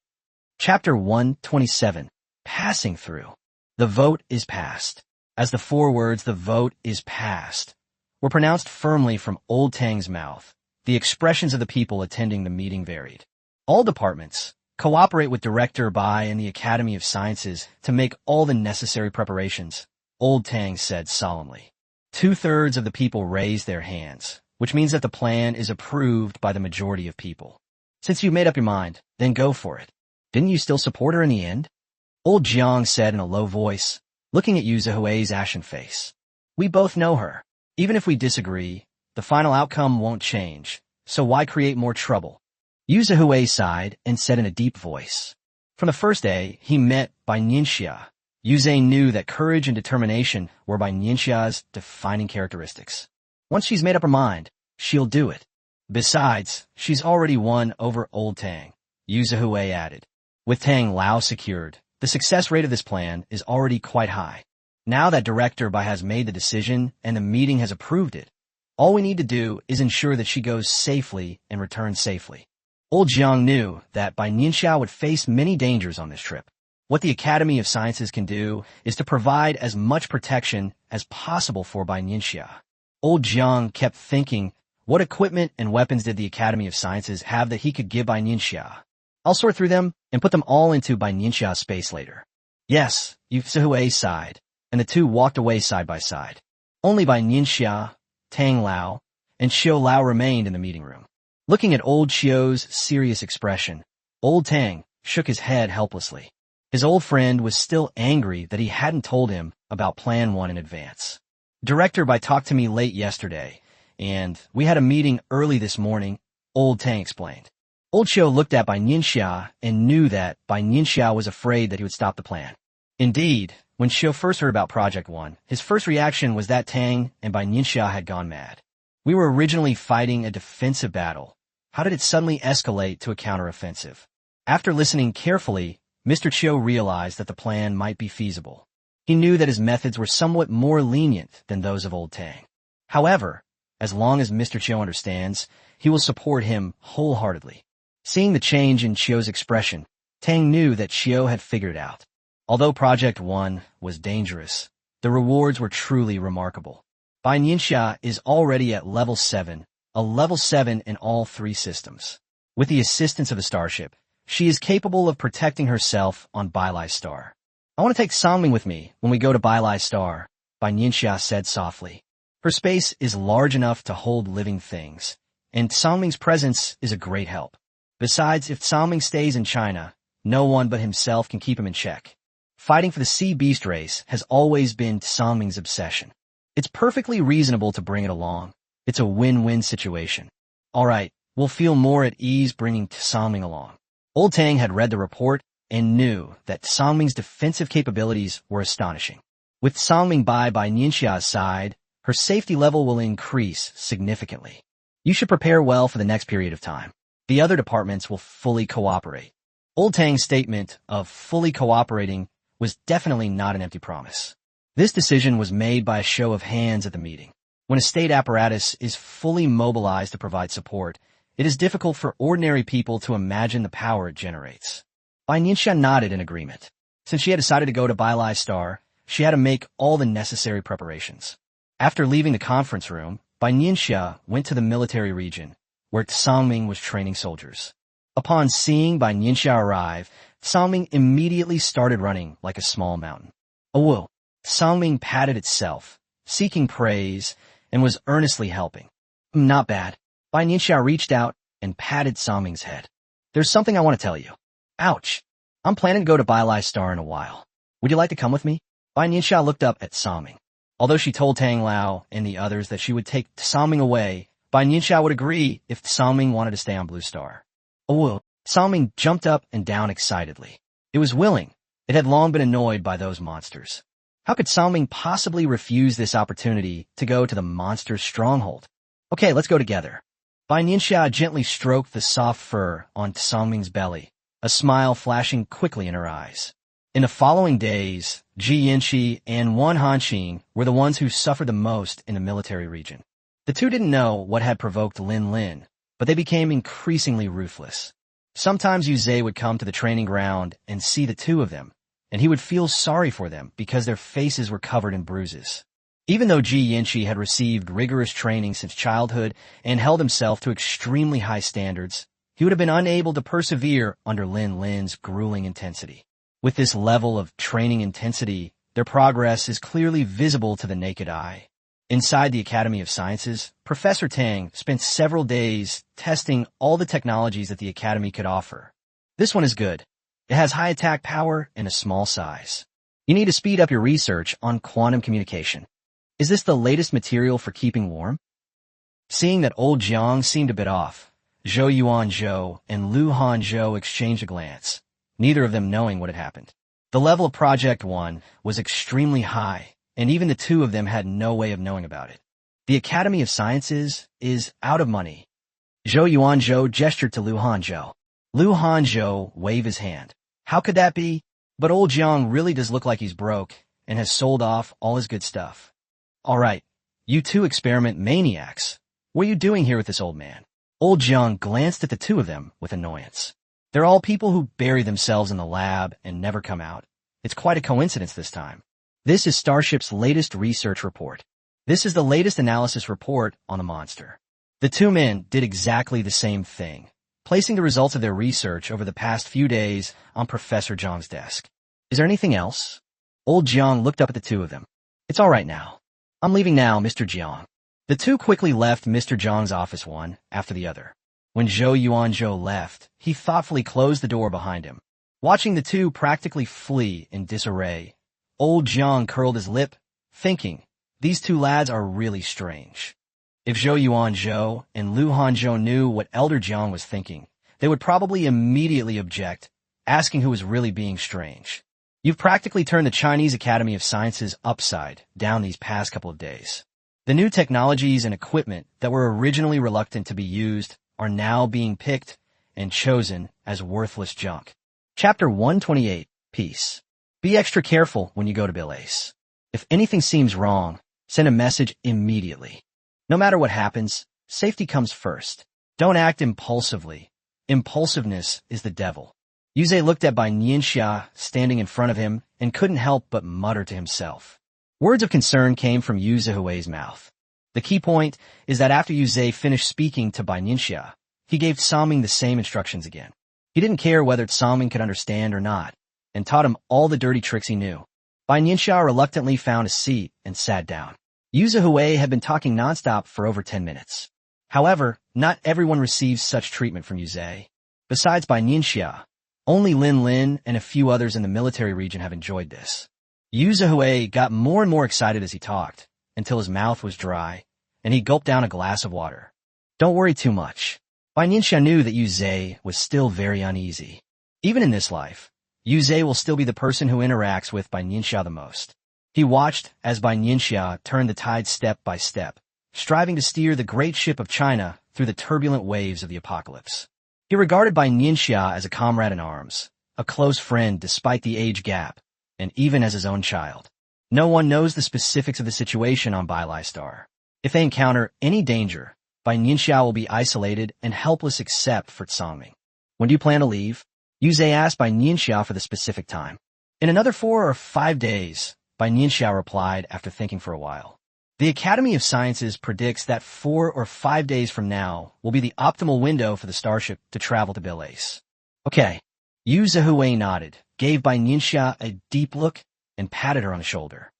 Chapter 127, Passing Through. The vote is passed. As the 4 words, the vote is passed, were pronounced firmly from Old Tang's mouth, the expressions of the people attending the meeting varied. All departments cooperate with Director Bai and the Academy of Sciences to make all the necessary preparations, Old Tang said solemnly. 2/3 of the people raised their hands, which means that the plan is approved by the majority of people. Since you made up your mind, then go for it. Didn't you still support her in the end? Old Jiang said in a low voice, looking at Yu Zihui's ashen face. We both know her. Even if we disagree, the final outcome won't change, so why create more trouble? Yu Zihui sighed and said in a deep voice. From the first day he met Bai Nianxia, Yu Zhe knew that courage and determination were Bai Nianxia's defining characteristics. Once she's made up her mind, she'll do it. Besides, she's already won over Old Tang, Yu Zihui added. With Tang Lao secured, the success rate of this plan is already quite high. Now that Director Bai has made the decision and the meeting has approved it, all we need to do is ensure that she goes safely and returns safely. Old Jiang knew that Bai Nianxia would face many dangers on this trip. What the Academy of Sciences can do is to provide as much protection as possible for Bai Nianxia. Old Jiang kept thinking, what equipment and weapons did the Academy of Sciences have that he could give Bai Nianxia? I'll sort through them and put them all into Bai Nianxia's space later. Yes, Yu Zihui sighed, and the two walked away side by side. Only Bai Nianxia, Tang Lao, and Xiao Lao remained in the meeting room. Looking at Old Xiao's serious expression, Old Tang shook his head helplessly. His old friend was still angry that he hadn't told him about Plan 1 in advance. Director Bai talked to me late yesterday, and we had a meeting early this morning, Old Tang explained. Old Xiao looked at Bai Nianxia and knew that Bai Nianxia was afraid that he would stop the plan. Indeed, when Xiao first heard about Project 1, his first reaction was that Tang and Bai Nianxia had gone mad. We were originally fighting a defensive battle. How did it suddenly escalate to a counteroffensive? After listening carefully, Mr. Qiu realized that the plan might be feasible. He knew that his methods were somewhat more lenient than those of Old Tang. However, as long as Mr. Qiu understands, he will support him wholeheartedly. Seeing the change in Qiu's expression, Tang knew that Qiu had figured it out. Although Project 1 was dangerous, the rewards were truly remarkable. Bai Nianxia is already at level 7, a level 7 in all 3 systems. With the assistance of the starship, she is capable of protecting herself on Bai Star. I want to take Songming with me when we go to Bai Star, Bai Nianxia said softly. Her space is large enough to hold living things, and Songming's presence is a great help. Besides, if Songming stays in China, no one but himself can keep him in check. Fighting for the sea beast race has always been Songming's obsession. It's perfectly reasonable to bring it along. It's a win-win situation. All right, we'll feel more at ease bringing Songming along. Old Tang had read the report and knew that Songming's defensive capabilities were astonishing. With Songming by Nianxia's side, her safety level will increase significantly. You should prepare well for the next period of time. The other departments will fully cooperate. Old Tang's statement of fully cooperating was definitely not an empty promise. This decision was made by a show of hands at the meeting. When a state apparatus is fully mobilized to provide support, it is difficult for ordinary people to imagine the power it generates. Bai Nianxia nodded in agreement. Since she had decided to go to Bai Star, she had to make all the necessary preparations. After leaving the conference room, Bai Nianxia went to the military region, where Songming was training soldiers. Upon seeing Bai Nianxia arrive, Songming immediately started running like a small mountain. Whoa! Songming patted itself, seeking praise, and was earnestly helping. Not bad. Bai Nianxia reached out and patted Songming's head. There's something I want to tell you. Ouch. I'm planning to go to Bai Star in a while. Would you like to come with me? Bai Nianxia looked up at Songming. Although she told Tang Lao and the others that she would take Songming away, Bai Nianxia would agree if Songming wanted to stay on Blue Star. Oh, Songming jumped up and down excitedly. It was willing. It had long been annoyed by those monsters. How could Songming possibly refuse this opportunity to go to the monster's stronghold? Okay, let's go together. Bai Nianxia gently stroked the soft fur on Songming's belly, a smile flashing quickly in her eyes. In the following days, Ji Yanqi and Wan Hanxin were the ones who suffered the most in the military region. The two didn't know what had provoked Lin Lin, but they became increasingly ruthless. Sometimes Yu would come to the training ground and see the two of them, and he would feel sorry for them because their faces were covered in bruises. Even though Ji Yanqi had received rigorous training since childhood and held himself to extremely high standards, he would have been unable to persevere under Lin Lin's grueling intensity. With this level of training intensity, their progress is clearly visible to the naked eye. Inside the Academy of Sciences, Professor Tang spent several days testing all the technologies that the Academy could offer. This one is good. It has high attack power and a small size. You need to speed up your research on quantum communication. Is this the latest material for keeping warm? Seeing that old Jiang seemed a bit off, Zhou Yuanzhou and Lu Hanzhou exchanged a glance, neither of them knowing what had happened. The level of Project 1 was extremely high, and even the two of them had no way of knowing about it. The Academy of Sciences is out of money. Zhou Yuanzhou gestured to Lu Hanzhou. Lu Hanzhou waved his hand. How could that be? But old Jiang really does look like he's broke and has sold off all his good stuff. All right, you two experiment maniacs. What are you doing here with this old man? Old Jiang glanced at the two of them with annoyance. They're all people who bury themselves in the lab and never come out. It's quite a coincidence this time. This is Starship's latest research report. This is the latest analysis report on the monster. The two men did exactly the same thing, placing the results of their research over the past few days on Professor Zhang's desk. Is there anything else? Old Jiang looked up at the two of them. It's all right now. I'm leaving now, Mr. Jiang. The two quickly left Mr. Jiang's office one after the other. When Zhou Yuanzhou left, he thoughtfully closed the door behind him. Watching the two practically flee in disarray, old Jiang curled his lip, thinking, these two lads are really strange. If Zhou Yuanzhou and Lu Hanzhou knew what Elder Jiang was thinking, they would probably immediately object, asking who was really being strange. You've practically turned the Chinese Academy of Sciences upside down these past couple of days. The new technologies and equipment that were originally reluctant to be used are now being picked and chosen as worthless junk. Chapter 128, Peace. Be extra careful when you go to Bilace. If anything seems wrong, send a message immediately. No matter what happens, safety comes first. Don't act impulsively. Impulsiveness is the devil. Yuze looked at Bai Nianxia standing in front of him and couldn't help but mutter to himself. Words of concern came from Yu Zihui's mouth. The key point is that after Yuze finished speaking to Bai Nianxia, he gave Songming the same instructions again. He didn't care whether Songming could understand or not, and taught him all the dirty tricks he knew. Bai Nianxia reluctantly found a seat and sat down. Yu Zihui had been talking nonstop for over 10 minutes. However, not everyone receives such treatment from Yuze. Besides Bai Nianxia, only Lin Lin and a few others in the military region have enjoyed this. Yu Zihui got more and more excited as he talked, until his mouth was dry, and he gulped down a glass of water. Don't worry too much. Bai Nianxia knew that Yuze was still very uneasy. Even in this life, Yuze will still be the person who interacts with Bai Nianxia the most. He watched as Bai Nianxia turned the tide step by step, striving to steer the great ship of China through the turbulent waves of the apocalypse. He regarded Bai Nianxia as a comrade in arms, a close friend despite the age gap, and even as his own child. No one knows the specifics of the situation on Bai Star. If they encounter any danger, Bai Nianxia will be isolated and helpless except for Songming. When do you plan to leave? Yuze asked Bai Nianxia for the specific time. In another 4 or 5 days, Bai Nianxia replied after thinking for a while. The Academy of Sciences predicts that 4 or 5 days from now will be the optimal window for the starship to travel to Bilace. Okay. Yu Zihui nodded, gave Bai Nianxia a deep look, and patted her on the shoulder.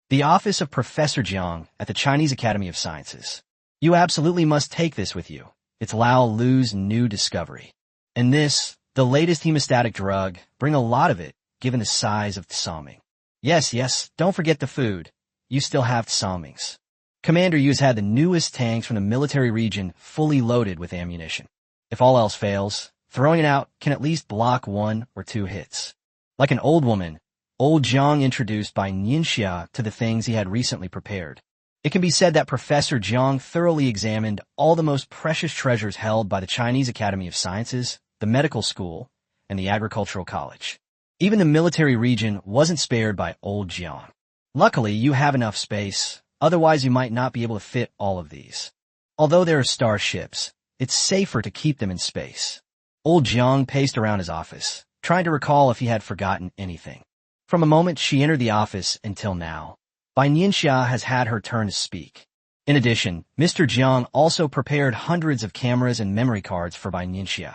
The office of Professor Jiang at the Chinese Academy of Sciences. You absolutely must take this with you. It's Lao Lu's new discovery. And this, the latest hemostatic drug, bring a lot of it, given the size of Tsaming. Yes, don't forget the food. You still have Tsamings. Commander Yu's had the newest tanks from the military region fully loaded with ammunition. If all else fails, throwing it out can at least block 1 or 2 hits. Like an old woman, old Jiang introduced Bai Nianxia to the things he had recently prepared. It can be said that Professor Jiang thoroughly examined all the most precious treasures held by the Chinese Academy of Sciences, the medical school, and the agricultural college. Even the military region wasn't spared by old Jiang. Luckily, you have enough space, otherwise you might not be able to fit all of these. Although there are starships, it's safer to keep them in space. Old Jiang paced around his office, trying to recall if he had forgotten anything. From the moment she entered the office until now, Bai Nianxia has had her turn to speak. In addition, Mr. Jiang also prepared hundreds of cameras and memory cards for Bai Nianxia.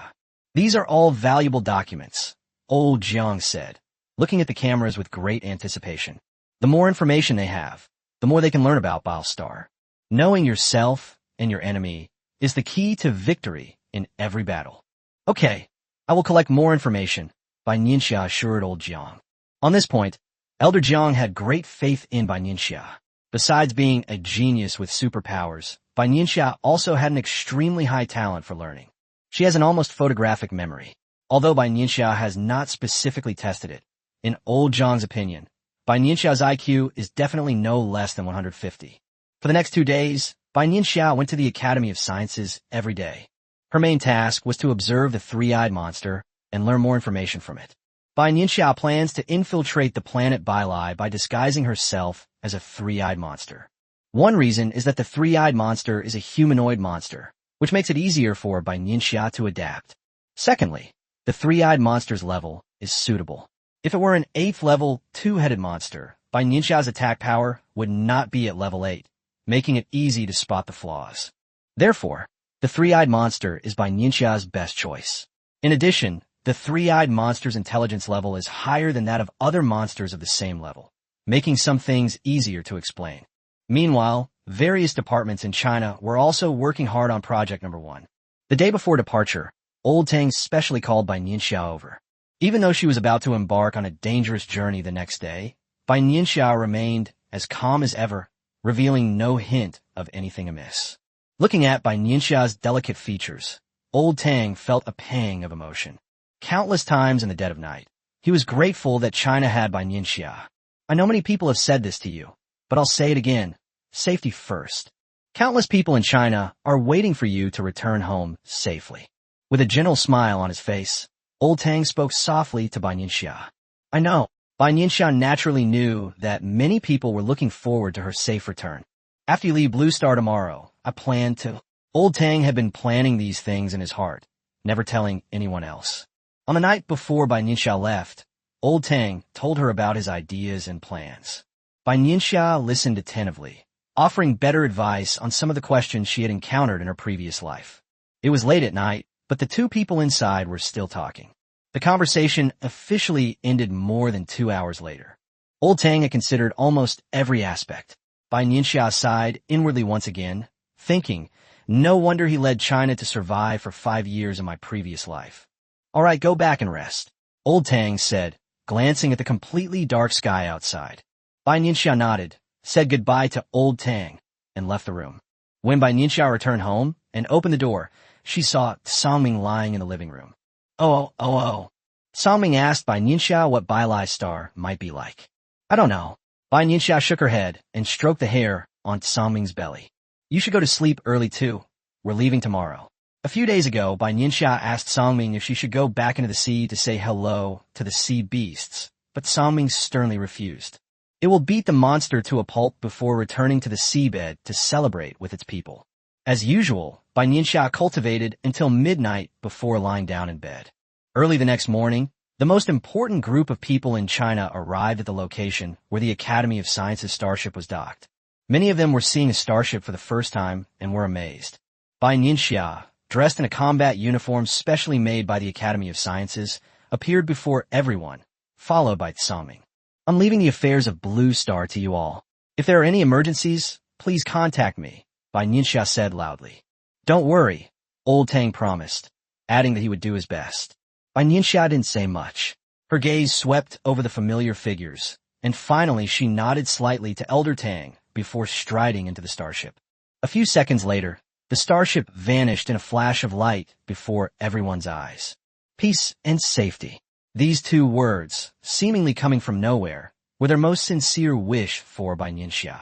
These are all valuable documents, old Jiang said, looking at the cameras with great anticipation. The more information they have, the more they can learn about Bilstar. Knowing yourself and your enemy is the key to victory in every battle. Okay, I will collect more information, Bai Nianxia assured old Jiang. On this point, Elder Jiang had great faith in Bai Nianxia. Besides being a genius with superpowers, Bai Nianxia also had an extremely high talent for learning. She has an almost photographic memory. Although Bai Nianxia has not specifically tested it, in old Jiang's opinion, Bai Nianxia's IQ is definitely no less than 150. For the next 2 days, Bai Nianxia went to the Academy of Sciences every day. Her main task was to observe the three-eyed monster and learn more information from it. Bai Nianxia plans to infiltrate the planet Bailai by disguising herself as a three-eyed monster. One reason is that the three-eyed monster is a humanoid monster, which makes it easier for Bai Nianxia to adapt. Secondly, the three-eyed monster's level is suitable. If it were an 8th level, two-headed monster, Bai Nianxia's attack power would not be at level 8, making it easy to spot the flaws. Therefore, the three-eyed monster is Bai Nianxia's best choice. In addition, the three-eyed monster's intelligence level is higher than that of other monsters of the same level, making some things easier to explain. Meanwhile, various departments in China were also working hard on project number 1. The day before departure, Old Tang specially called Bai Nianxia over. Even though she was about to embark on a dangerous journey the next day, Bai Nianxia remained as calm as ever, revealing no hint of anything amiss. Looking at Bai Nianxia's delicate features, Old Tang felt a pang of emotion. Countless times in the dead of night, he was grateful that China had Bai Nianxia. I know many people have said this to you, but I'll say it again. Safety first. Countless people in China are waiting for you to return home safely. With a gentle smile on his face, Old Tang spoke softly to Bai Nianxia. I know. Bai Nianxia naturally knew that many people were looking forward to her safe return. After you leave Blue Star tomorrow, I plan to... Old Tang had been planning these things in his heart, never telling anyone else. On the night before Bai Nianxia left, Old Tang told her about his ideas and plans. Bai Nianxia listened attentively, offering better advice on some of the questions she had encountered in her previous life. It was late at night, but the two people inside were still talking. The conversation officially ended more than 2 hours later. Old Tang had considered almost every aspect. Bai Nianxia sighed inwardly once again, thinking, no wonder he led China to survive for 5 years in my previous life. All right, go back and rest, Old Tang said, glancing at the completely dark sky outside. Bai Nianxia nodded, said goodbye to Old Tang, and left the room. When Bai Nianxia returned home and opened the door, she saw Songming lying in the living room. Oh. Songming asked Bai Nianxia what Bailai Star might be like. I don't know. Bai Nianxia shook her head and stroked the hair on Songming's belly. You should go to sleep early too. We're leaving tomorrow. A few days ago, Bai Nianxia asked Songming if she should go back into the sea to say hello to the sea beasts, but Songming sternly refused. It will beat the monster to a pulp before returning to the seabed to celebrate with its people. As usual, Bai Nianxia cultivated until midnight before lying down in bed. Early the next morning, the most important group of people in China arrived at the location where the Academy of Sciences starship was docked. Many of them were seeing a starship for the first time and were amazed. Bai Nianxia, dressed in a combat uniform specially made by the Academy of Sciences, appeared before everyone, followed by Tsaming. I'm leaving the affairs of Blue Star to you all. If there are any emergencies, please contact me, Bai Nianxia said loudly. Don't worry, Old Tang promised, adding that he would do his best. Bai Nianxia didn't say much. Her gaze swept over the familiar figures, and finally she nodded slightly to Elder Tang before striding into the starship. A few seconds later, the starship vanished in a flash of light before everyone's eyes. Peace and safety. These two words, seemingly coming from nowhere, were their most sincere wish for Bai Nianxia.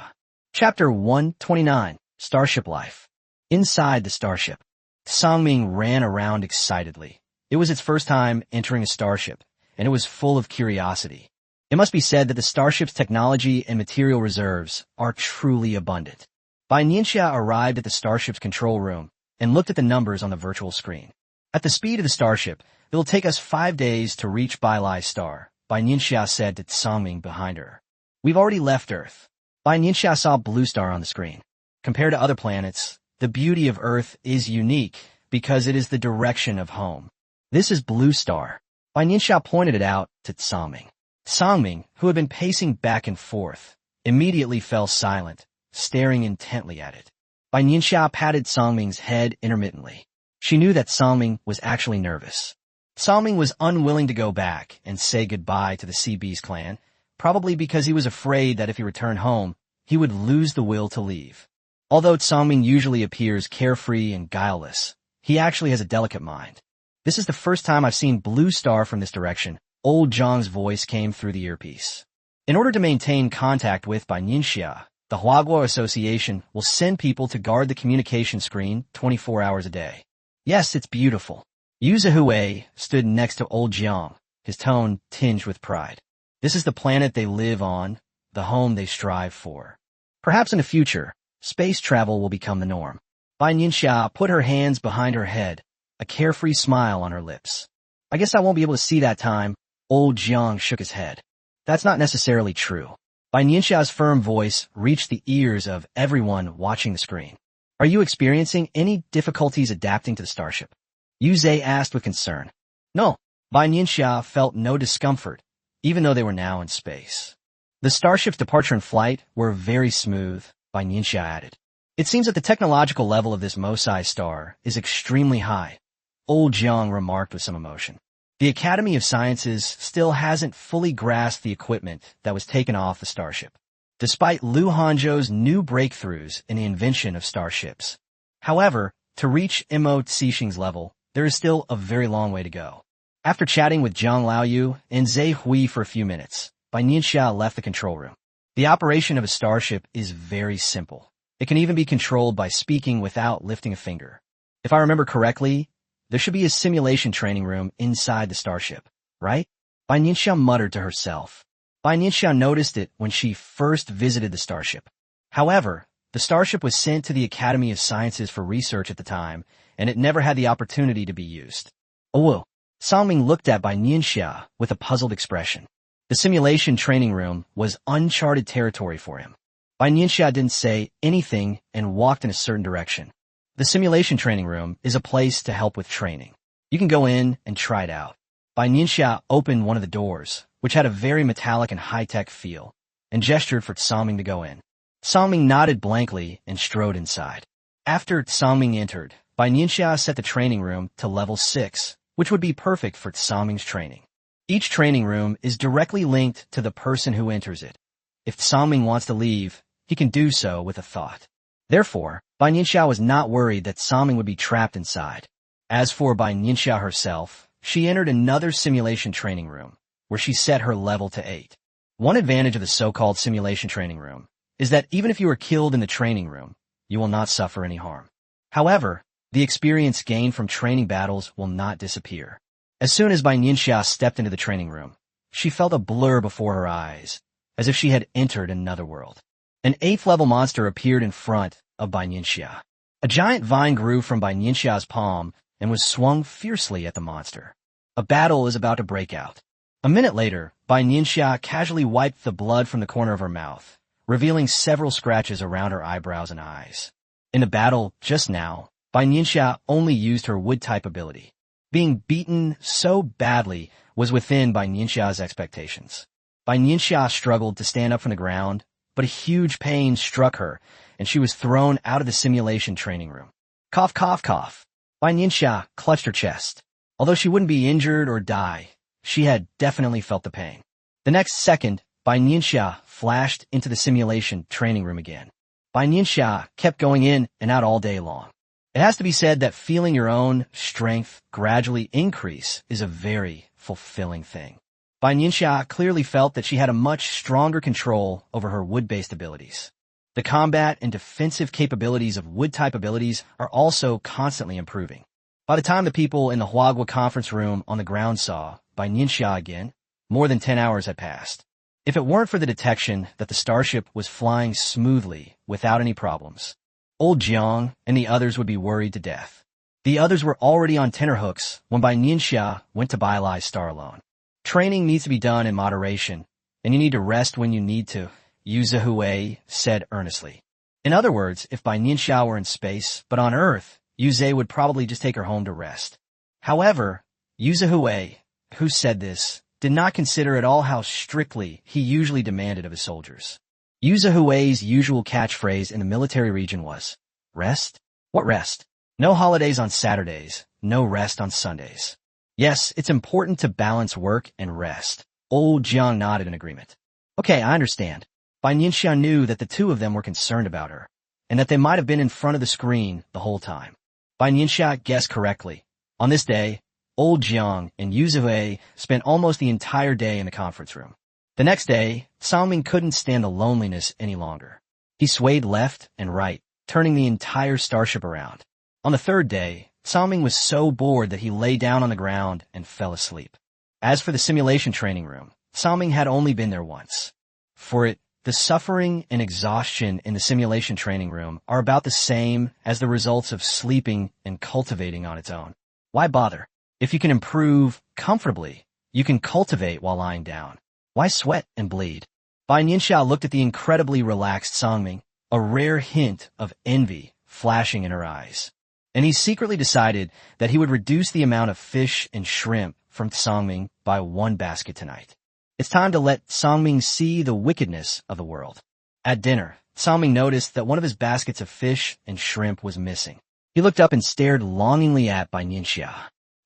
Chapter 129, Starship Life. Inside the starship, Sangming ran around excitedly. It was its first time entering a starship, and it was full of curiosity. It must be said that the starship's technology and material reserves are truly abundant. Bai Nianxia arrived at the starship's control room and looked at the numbers on the virtual screen. At the speed of the starship, it will take us 5 days to reach Bai Lai's star, Bai Nianxia said to Sangming behind her. We've already left Earth. Bai Nianxia saw Blue Star on the screen. Compared to other planets, the beauty of Earth is unique because it is the direction of home. This is Blue Star. Bai Nianxia pointed it out to Sangming. Sangming, who had been pacing back and forth, immediately fell silent, staring intently at it. Bai Nianxia patted Sangming's head intermittently. She knew that Sangming was actually nervous. Sangming was unwilling to go back and say goodbye to the Sea Beast clan, probably because he was afraid that if he returned home, he would lose the will to leave. Although Sangming usually appears carefree and guileless, he actually has a delicate mind. This is the first time I've seen Blue Star from this direction. Old Zhang's voice came through the earpiece. In order to maintain contact with Bai Nianxia, the Huaguo Association will send people to guard the communication screen 24 hours a day. Yes, it's beautiful. Yu Zihui stood next to Old Jiang, his tone tinged with pride. This is the planet they live on, the home they strive for. Perhaps in the future, space travel will become the norm. Bai Nianxia put her hands behind her head, a carefree smile on her lips. I guess I won't be able to see that time. Old Jiang shook his head. That's not necessarily true. Bai Nianxia's firm voice reached the ears of everyone watching the screen. Are you experiencing any difficulties adapting to the starship? Yu Zhe asked with concern. No. Bai Nianxia felt no discomfort, even though they were now in space. The starship's departure and flight were very smooth, Bai Nianxia added. It seems that the technological level of this Mosai star is extremely high, Old Jiang remarked with some emotion. The Academy of Sciences still hasn't fully grasped the equipment that was taken off the starship, despite Liu Hanzhou's new breakthroughs in the invention of starships. However, to reach Mo Cixing's level, there is still a very long way to go. After chatting with Zhang Laoyu and Zhe Hui for a few minutes, Bai Nianxia left the control room. The operation of a starship is very simple. It can even be controlled by speaking without lifting a finger. If I remember correctly, there should be a simulation training room inside the starship, right? Bai Nianxia muttered to herself. Bai Nianxia noticed it when she first visited the starship. However, the starship was sent to the Academy of Sciences for research at the time, and it never had the opportunity to be used. Oh, Sangming looked at Bai Nianxia with a puzzled expression. The simulation training room was uncharted territory for him. Bai Nianxia didn't say anything and walked in a certain direction. The simulation training room is a place to help with training. You can go in and try it out. Bai Nianxia opened one of the doors, which had a very metallic and high-tech feel, and gestured for Sangming to go in. Sangming nodded blankly and strode inside. After Sangming entered, Bai Nianxia set the training room to level 6, which would be perfect for Sangming's training. Each training room is directly linked to the person who enters it. If Sangming wants to leave, he can do so with a thought. Therefore, Bai Nianxia was not worried that Sangming would be trapped inside. As for Bai Nianxia herself, she entered another simulation training room, where she set her level to 8. One advantage of the so-called simulation training room is that even if you are killed in the training room, you will not suffer any harm. However, the experience gained from training battles will not disappear. As soon as Bai Nianxia stepped into the training room, she felt a blur before her eyes, as if she had entered another world. An 8th-level monster appeared in front of Bai Nianxia. A giant vine grew from Bai Nianxia's palm and was swung fiercely at the monster. A battle is about to break out. A minute later, Bai Nianxia casually wiped the blood from the corner of her mouth, revealing several scratches around her eyebrows and eyes. In the battle just now, Bai Nianxia only used her wood-type ability. Being beaten so badly was within Bai Nianxia's expectations. Bai Nianxia struggled to stand up from the ground, but a huge pain struck her, and she was thrown out of the simulation training room. Cough, cough, cough. Bai Nianxia clutched her chest. Although she wouldn't be injured or die, she had definitely felt the pain. The next second, Bai Nianxia flashed into the simulation training room again. Bai Nianxia kept going in and out all day long. It has to be said that feeling your own strength gradually increase is a very fulfilling thing. Bai Nianxia clearly felt that she had a much stronger control over her wood-based abilities. The combat and defensive capabilities of wood-type abilities are also constantly improving. By the time the people in the Huagua conference room on the ground saw Bai Nianxia again, more than 10 hours had passed. If it weren't for the detection that the starship was flying smoothly without any problems, old Jiang and the others would be worried to death. The others were already on tenterhooks when Bai Nianxia went to Bai Lai's star alone. Training needs to be done in moderation, and you need to rest when you need to, Yu Zihui said earnestly. In other words, if Bai Nianxia were in space, but on Earth, Yu Zhe would probably just take her home to rest. However, Yu Zihui, who said this, did not consider at all how strictly he usually demanded of his soldiers. Yu Zihui's usual catchphrase in the military region was, "Rest? What rest? No holidays on Saturdays, no rest on Sundays." Yes, it's important to balance work and rest. Old Jiang nodded in agreement. Okay, I understand. Bai Nianxia knew that the two of them were concerned about her, and that they might have been in front of the screen the whole time. Bai Nianxia guessed correctly. On this day, old Jiang and Yu Zihui spent almost the entire day in the conference room. The next day, Sangming couldn't stand the loneliness any longer. He swayed left and right, turning the entire starship around. On the third day, Sangming was so bored that he lay down on the ground and fell asleep. As for the simulation training room, Sangming had only been there once. For it, the suffering and exhaustion in the simulation training room are about the same as the results of sleeping and cultivating on its own. Why bother? If you can improve comfortably, you can cultivate while lying down. Why sweat and bleed? Bai Nianxia looked at the incredibly relaxed Sangming, a rare hint of envy flashing in her eyes. And he secretly decided that he would reduce the amount of fish and shrimp from Sangming by 1 basket tonight. It's time to let Sangming see the wickedness of the world. At dinner, Sangming noticed that one of his baskets of fish and shrimp was missing. He looked up and stared longingly at Bai Nianxia.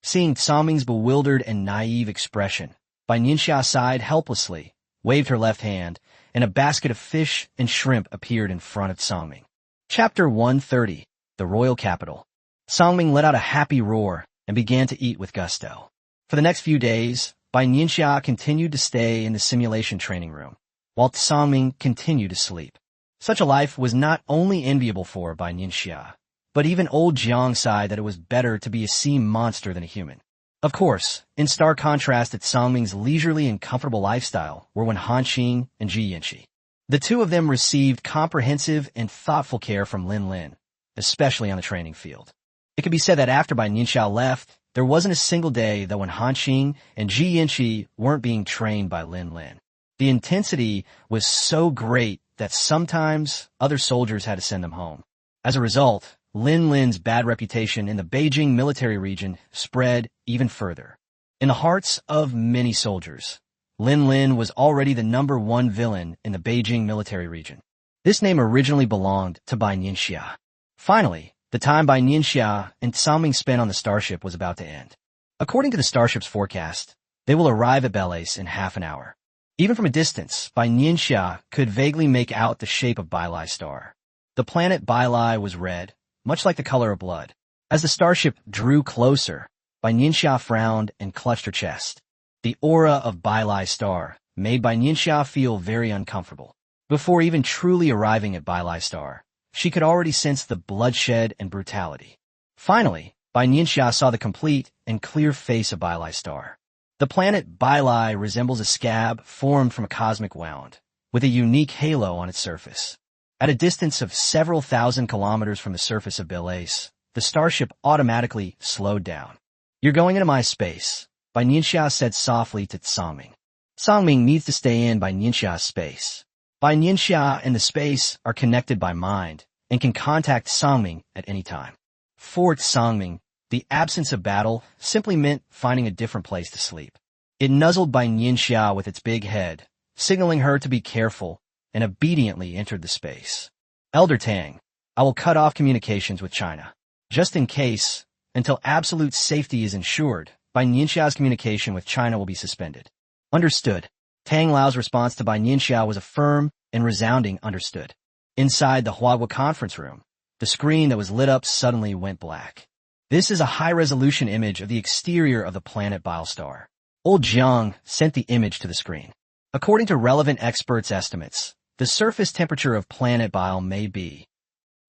Seeing Sangming's bewildered and naive expression, Bai Nianxia sighed helplessly, waved her left hand, and a basket of fish and shrimp appeared in front of Sangming. Chapter 130, The Royal Capital. Sangming let out a happy roar and began to eat with gusto. For the next few days, Bai Nianxia continued to stay in the simulation training room, while Sangming continued to sleep. Such a life was not only enviable for Bai Nianxia, but even old Jiang sighed that it was better to be a sea monster than a human. Of course, in stark contrast to Sangming's leisurely and comfortable lifestyle were when Hanqing and Ji Yanqi. The two of them received comprehensive and thoughtful care from Lin Lin, especially on the training field. It could be said that after Bai Nianxia left, there wasn't a single day that when Hanqing and Ji Yanqi weren't being trained by Lin Lin. The intensity was so great that sometimes other soldiers had to send them home. As a result, Lin Lin's bad reputation in the Beijing military region spread even further. In the hearts of many soldiers, Lin Lin was already the #1 villain in the Beijing military region. This name originally belonged to Bai Nianxia. Finally, the time Bai Nianxia and Sangming spent on the starship was about to end. According to the starship's forecast, they will arrive at Belace in half an hour. Even from a distance, Bai Nianxia could vaguely make out the shape of Bai Lai star. The planet Bai Lai was red, much like the color of blood. As the starship drew closer, Bai Nianxia frowned and clutched her chest. The aura of Bai Lai star made Bai Nianxia feel very uncomfortable. Before even truly arriving at Bai Lai star, she could already sense the bloodshed and brutality. Finally, Bai Nianxia saw the complete and clear face of Bai Lai star. The planet Bai Lai resembles a scab formed from a cosmic wound, with a unique halo on its surface. At a distance of several thousand kilometers from the surface of Belace, the starship automatically slowed down. "You're going into my space," Bai Nianxia said softly to Sangming. Sangming needs to stay in Bai Nianxia's space. Bai Nianxia and the space are connected by mind and can contact Sangming at any time. For Sangming, the absence of battle simply meant finding a different place to sleep. It nuzzled Bai Nianxia with its big head, signaling her to be careful and obediently entered the space. Elder Tang, I will cut off communications with China. Just in case, until absolute safety is ensured, Bai Nianxia's communication with China will be suspended. Understood. Tang Lao's response to Bai Nianxia was a firm and resounding understood. Inside the Huagua conference room, the screen that was lit up suddenly went black. This is a high-resolution image of the exterior of the planet Bile Star. Old Jiang sent the image to the screen. According to relevant experts' estimates, the surface temperature of planet Bile may be.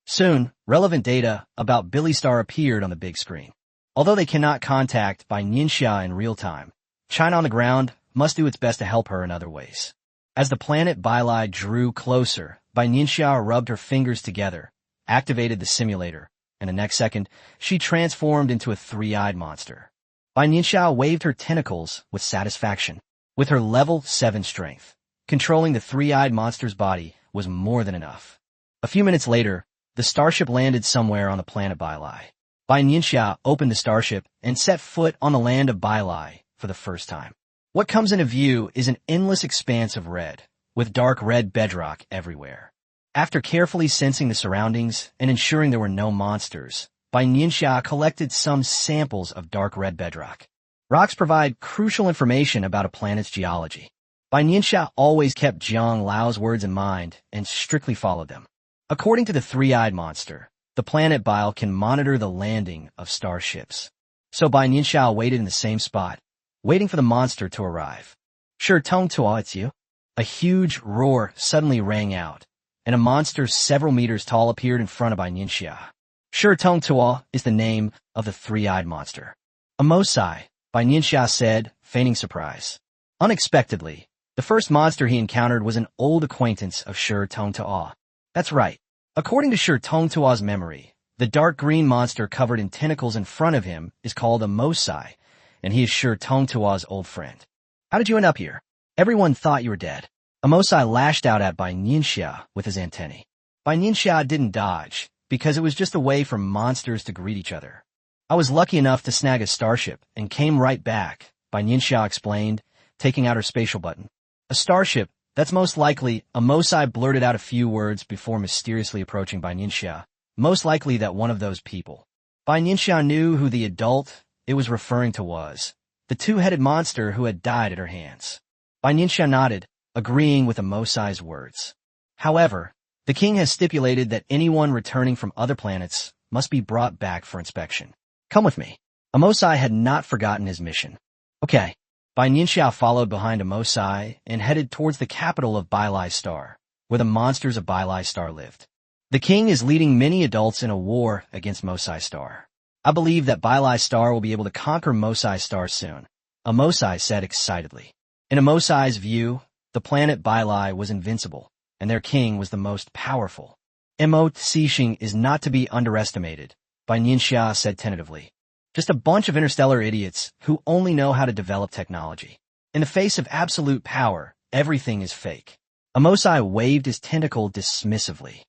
Soon, relevant data about Billy Star appeared on the big screen. Although they cannot contact Bai Nianxia in real time, China on the ground must do its best to help her in other ways. As the planet Bili drew closer, Bai Nianxia rubbed her fingers together, activated the simulator, and the next second, she transformed into a three-eyed monster. Bai Nianxia waved her tentacles with satisfaction. With her level 7 strength, controlling the three-eyed monster's body was more than enough. A few minutes later, the starship landed somewhere on the planet Bili. Bai Nianxia opened the starship and set foot on the land of Bili for the first time. What comes into view is an endless expanse of red, with dark red bedrock everywhere. After carefully sensing the surroundings and ensuring there were no monsters, Bai Nianxia collected some samples of dark red bedrock. Rocks provide crucial information about a planet's geology. Bai Nianxia always kept Jiang Lao's words in mind and strictly followed them. According to the three-eyed monster, the planet Bile can monitor the landing of starships. So Bai Nianxia waited in the same spot, waiting for the monster to arrive. Sure, Tong Tua, it's you? A huge roar suddenly rang out, and a monster several meters tall appeared in front of Bai Nianxia. Sure, Tong Tua is the name of the three-eyed monster. Amosai, Bai Nianxia said, feigning surprise. Unexpectedly, the first monster he encountered was an old acquaintance of Shi Tong Tua. That's right. According to Shi Tong Tua's memory, the dark green monster covered in tentacles in front of him is called a Mosai, and he is Shi Tong Tua's old friend. How did you end up here? Everyone thought you were dead. Amosai lashed out at Bai Nianxia with his antennae. Bai Nianxia didn't dodge, because it was just a way for monsters to greet each other. I was lucky enough to snag a starship and came right back, Bai Nianxia explained, taking out her spatial button. A starship? That's most likely, Amosai blurted out a few words before mysteriously approaching Bai Nianxia. Most likely that one of those people. Bai Nianxia knew who the adult it was referring to was. The two-headed monster who had died at her hands. Bai Nianxia nodded, agreeing with Amosai's words. However, the king has stipulated that anyone returning from other planets must be brought back for inspection. Come with me. Amosai had not forgotten his mission. Okay. Bai Nianxia followed behind Amosai and headed towards the capital of Bili Star, where the monsters of Bili Star lived. The king is leading many adults in a war against Mosai Star. I believe that Bili Star will be able to conquer Mosai Star soon, Amosai said excitedly. In Amosai's view, the planet Bili was invincible, and their king was the most powerful. Mo Cixing is not to be underestimated, Bai Nianxia said tentatively. Just a bunch of interstellar idiots who only know how to develop technology. In the face of absolute power, everything is fake. Amosai waved his tentacle dismissively.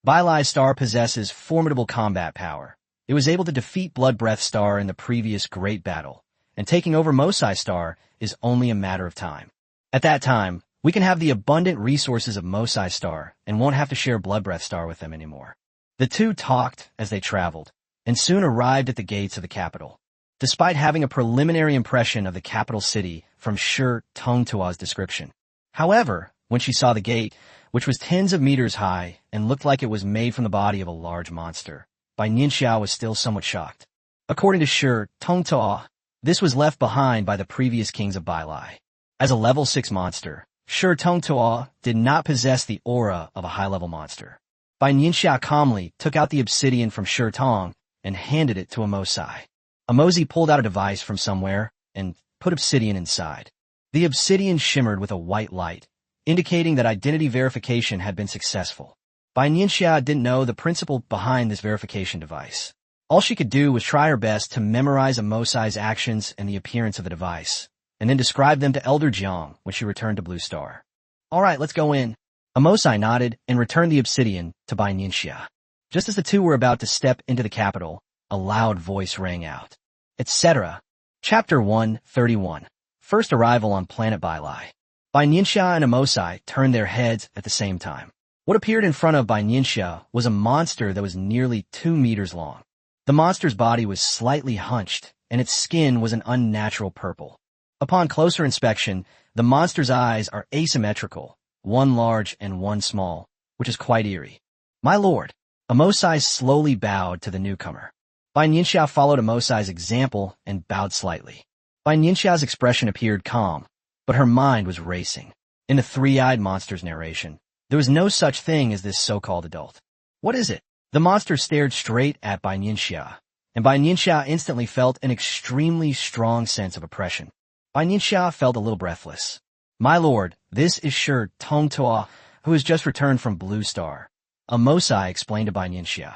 Bili Star possesses formidable combat power. It was able to defeat Blood Breath Star in the previous Great Battle, and taking over Mosai Star is only a matter of time. At that time, we can have the abundant resources of Mosai Star and won't have to share Blood Breath Star with them anymore. The two talked as they traveled, and soon arrived at the gates of the capital. Despite having a preliminary impression of the capital city from Shi Tong Tua's description. However, when she saw the gate, which was tens of meters high and looked like it was made from the body of a large monster, Bai Nianxia was still somewhat shocked. According to Shi Tong Tua, this was left behind by the previous kings of Bili. As a level 6 monster, Shi Tong Tua did not possess the aura of a high-level monster. Bai Nianxia calmly took out the obsidian from Shi Tong and handed it to Amosai. Amosai pulled out a device from somewhere and put obsidian inside. The obsidian shimmered with a white light, indicating that identity verification had been successful. Bai Nianxia didn't know the principle behind this verification device. All she could do was try her best to memorize Amosai's actions and the appearance of the device, and then describe them to Elder Jiang when she returned to Blue Star. All right, let's go in. Amosai nodded and returned the obsidian to Bai Nianxia. Just as the two were about to step into the capital, a loud voice rang out. Etc. Chapter 131. First arrival on planet Bili. Bai Nianxia and Amosai turned their heads at the same time. What appeared in front of Bai Nianxia was a monster that was nearly 2 meters long. The monster's body was slightly hunched, and its skin was an unnatural purple. Upon closer inspection, the monster's eyes are asymmetrical, one large and one small, which is quite eerie. My lord, Amosai slowly bowed to the newcomer. Bai Nianxia followed Amosai's example and bowed slightly. Bai Nianxia's expression appeared calm, but her mind was racing. In the three-eyed monster's narration, there was no such thing as this so-called adult. What is it? The monster stared straight at Bai Nianxia, and Bai Nianxia instantly felt an extremely strong sense of oppression. Bai Nianxia felt a little breathless. My lord, this is Shi Tongtua, who has just returned from Blue Star. Amosai explained to Bai Nianxia.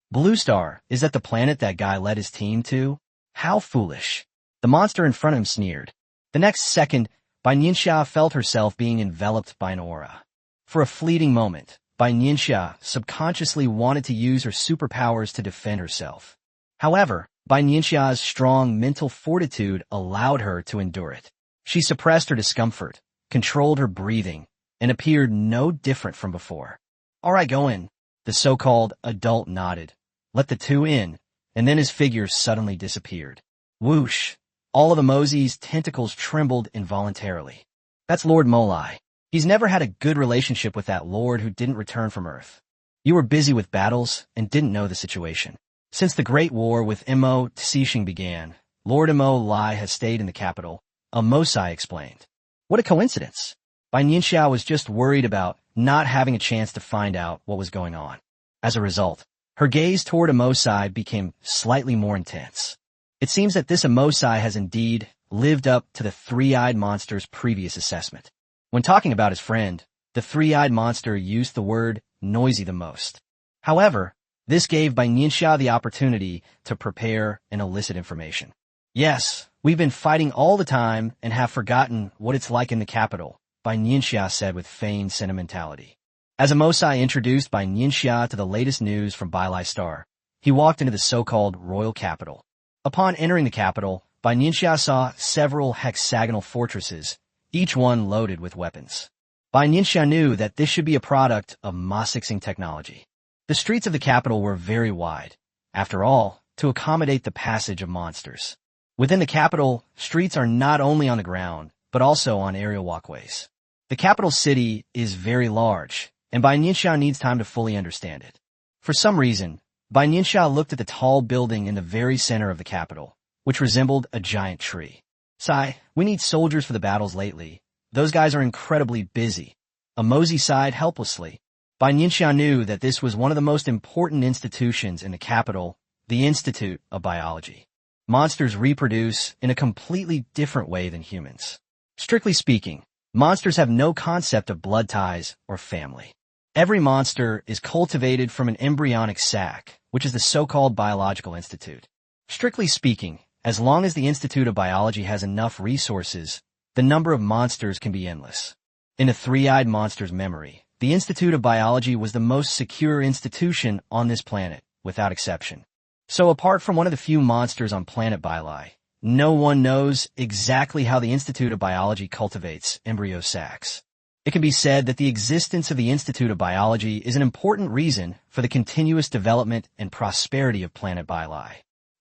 Blue Star, is that the planet that guy led his team to? How foolish. The monster in front of him sneered. The next second, Bai Nianxia felt herself being enveloped by an aura. For a fleeting moment, Bai Nianxia subconsciously wanted to use her superpowers to defend herself. However, Bai Nianxia's strong mental fortitude allowed her to endure it. She suppressed her discomfort, controlled her breathing, and appeared no different from before. All right, go in. The so-called adult nodded, let the two in, and then his figure suddenly disappeared. Whoosh! All of the Mosey's tentacles trembled involuntarily. That's Lord Molai. He's never had a good relationship with that lord who didn't return from Earth. You were busy with battles and didn't know the situation. Since the Great War with Mo Tsixing began, Lord Mo Lai has stayed in the capital, Amosai explained. What a coincidence. Bai Nianxia was just worried about not having a chance to find out what was going on. As a result, her gaze toward Amosai became slightly more intense. It seems that this Amosai has indeed lived up to the three-eyed monster's previous assessment. When talking about his friend, the three-eyed monster used the word noisy the most. However, this gave Bai Nianxia the opportunity to prepare and elicit information. Yes, we've been fighting all the time and have forgotten what it's like in the capital, Bai Nianxia said with feigned sentimentality. As Amosai introduced Bai Nianxia to the latest news from Bai Star, he walked into the so-called royal capital. Upon entering the capital, Bai Nianxia saw several hexagonal fortresses, each one loaded with weapons. Bai Nianxia knew that this should be a product of Ma-Sixing technology. The streets of the capital were very wide, after all, to accommodate the passage of monsters. Within the capital, streets are not only on the ground, but also on aerial walkways. The capital city is very large, and Bai Nianxia needs time to fully understand it. For some reason, Bai Nianxia looked at the tall building in the very center of the capital, which resembled a giant tree. Sigh, we need soldiers for the battles lately. Those guys are incredibly busy. Amosai sighed helplessly. Bai Nianxia knew that this was one of the most important institutions in the capital, the Institute of Biology. Monsters reproduce in a completely different way than humans. Strictly speaking, monsters have no concept of blood ties or family. Every monster is cultivated from an embryonic sac, which is the so-called biological institute. Strictly speaking, as long as the Institute of Biology has enough resources, the number of monsters can be endless. In a three-eyed monster's memory, the Institute of Biology was the most secure institution on this planet, without exception. So apart from one of the few monsters on planet Bailai, no one knows exactly how the Institute of Biology cultivates embryo sacs. It can be said that the existence of the Institute of Biology is an important reason for the continuous development and prosperity of planet Bailai.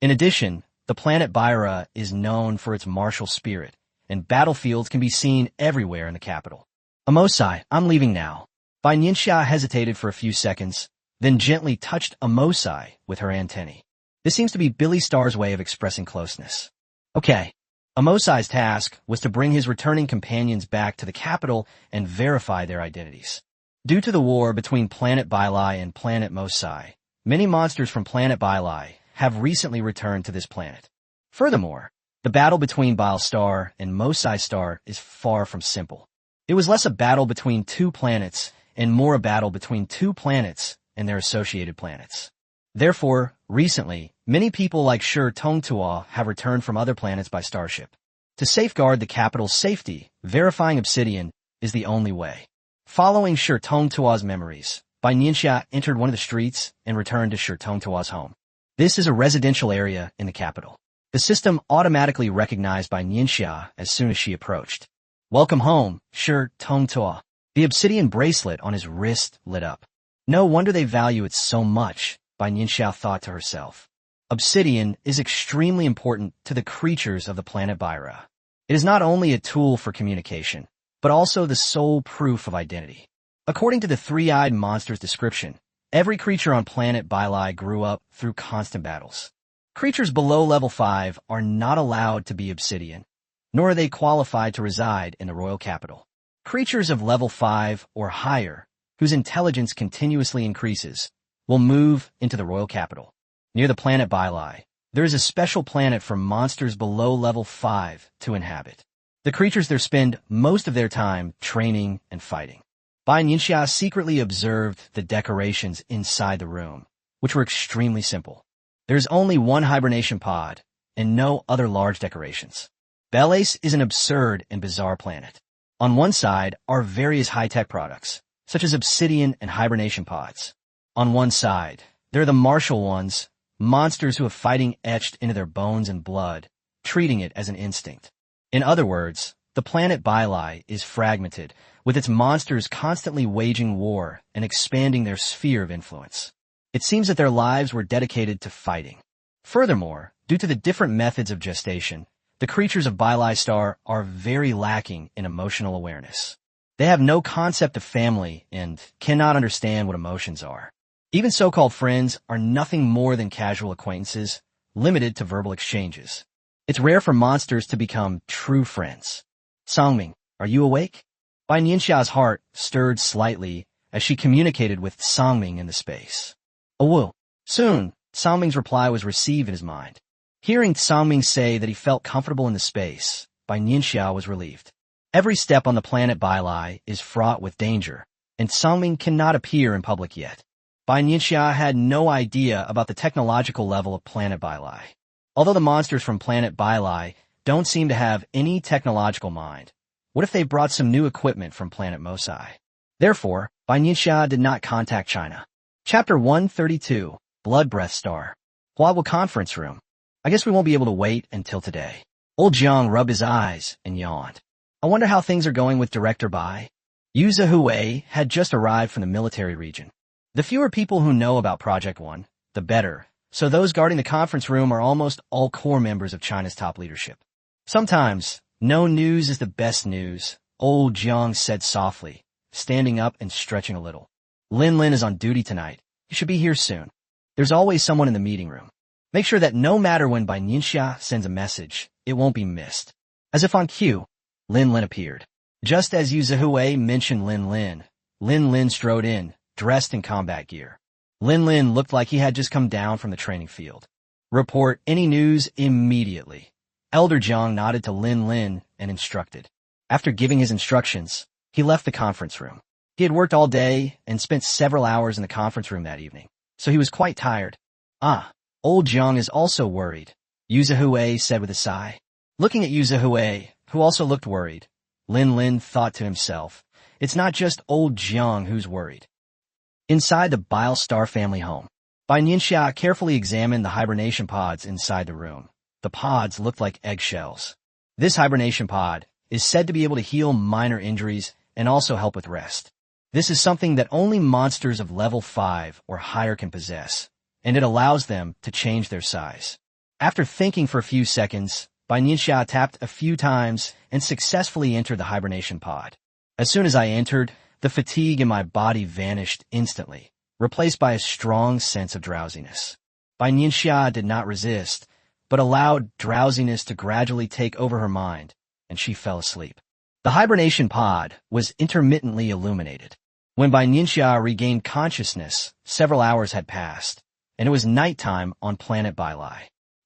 In addition, the planet Baira is known for its martial spirit, and battlefields can be seen everywhere in the capital. Amosai, I'm leaving now. Bai Nianxia hesitated for a few seconds, then gently touched Amosai with her antennae. This seems to be Billy Starr's way of expressing closeness. Okay. Amosai's task was to bring his returning companions back to the capital and verify their identities. Due to the war between planet Bailai and planet Mosai, many monsters from planet Bailai have recently returned to this planet. Furthermore, the battle between Bail Star and Mosai Star is far from simple. It was less a battle between two planets and more a battle between two planets and their associated planets. Therefore, recently, many people like Shi Tongtua have returned from other planets by starship. To safeguard the capital's safety, verifying obsidian is the only way. Following Shi Tongtua's memories, Bai Nianxia entered one of the streets and returned to Shi Tongtua's home. This is a residential area in the capital. The system automatically recognized Bai Nianxia as soon as she approached. Welcome home, Sure Tong Toa. The obsidian bracelet on his wrist lit up. No wonder they value it so much, Bai Nianxia thought to herself. Obsidian is extremely important to the creatures of the planet Baira. It is not only a tool for communication, but also the sole proof of identity. According to the three-eyed monster's description, every creature on planet Bailai grew up through constant battles. Creatures below level 5 are not allowed to be obsidian, nor are they qualified to reside in the royal capital. Creatures of level 5 or higher, whose intelligence continuously increases, will move into the royal capital. Near the planet Bailai, there is a special planet for monsters below level 5 to inhabit. The creatures there spend most of their time training and fighting. Bai Nianxia secretly observed the decorations inside the room, which were extremely simple. There is only one hibernation pod, and no other large decorations. Belace is an absurd and bizarre planet. On one side are various high-tech products, such as obsidian and hibernation pods. On one side, there are the martial ones, monsters who have fighting etched into their bones and blood, treating it as an instinct. In other words, the planet Bailai is fragmented, with its monsters constantly waging war and expanding their sphere of influence. It seems that their lives were dedicated to fighting. Furthermore, due to the different methods of gestation, the creatures of Bailai Star are very lacking in emotional awareness. They have no concept of family and cannot understand what emotions are. Even so-called friends are nothing more than casual acquaintances, limited to verbal exchanges. It's rare for monsters to become true friends. Songming, are you awake? Bai Nianxia's heart stirred slightly as she communicated with Songming in the space. Awu. Soon, Songming's reply was received in his mind. Hearing Songming say that he felt comfortable in the space, Bai Nianxia was relieved. Every step on the planet Bailai is fraught with danger, and Songming cannot appear in public yet. Bai Nianxia had no idea about the technological level of planet Bailai. Although the monsters from planet Bailai don't seem to have any technological mind, what if they brought some new equipment from planet Mosai? Therefore, Bai Nianxia did not contact China. Chapter 132, Blood Breath Star. Huawu Conference Room. I guess we won't be able to wait until today. Old Jiang rubbed his eyes and yawned. I wonder how things are going with Director Bai. Yu Zhihui had just arrived from the military region. The fewer people who know about Project 1, the better, so those guarding the conference room are almost all core members of China's top leadership. Sometimes, no news is the best news, old Jiang said softly, standing up and stretching a little. Lin Lin is on duty tonight. He should be here soon. There's always someone in the meeting room. Make sure that no matter when Bai Nianxia sends a message, it won't be missed. As if on cue, Lin Lin appeared. Just as Yu Zhihui mentioned Lin Lin strode in, dressed in combat gear. Lin Lin looked like he had just come down from the training field. Report any news immediately. Elder Jiang nodded to Lin Lin and instructed. After giving his instructions, he left the conference room. He had worked all day and spent several hours in the conference room that evening, so he was quite tired. Old Jiang is also worried, Yu Zhihui said with a sigh. Looking at Yu Zhihui, who also looked worried, Lin Lin thought to himself, it's not just old Jiang who's worried. Inside the Bile Star family home, Bai Nianxia carefully examined the hibernation pods inside the room. The pods looked like eggshells. This hibernation pod is said to be able to heal minor injuries and also help with rest. This is something that only monsters of level 5 or higher can possess, and it allows them to change their size. After thinking for a few seconds, Bai Nianxia tapped a few times and successfully entered the hibernation pod. As soon as I entered, the fatigue in my body vanished instantly, replaced by a strong sense of drowsiness. Bai Nianxia did not resist, but allowed drowsiness to gradually take over her mind, and she fell asleep. The hibernation pod was intermittently illuminated. When Bai Nianxia regained consciousness, several hours had passed, and it was nighttime on planet Bailai.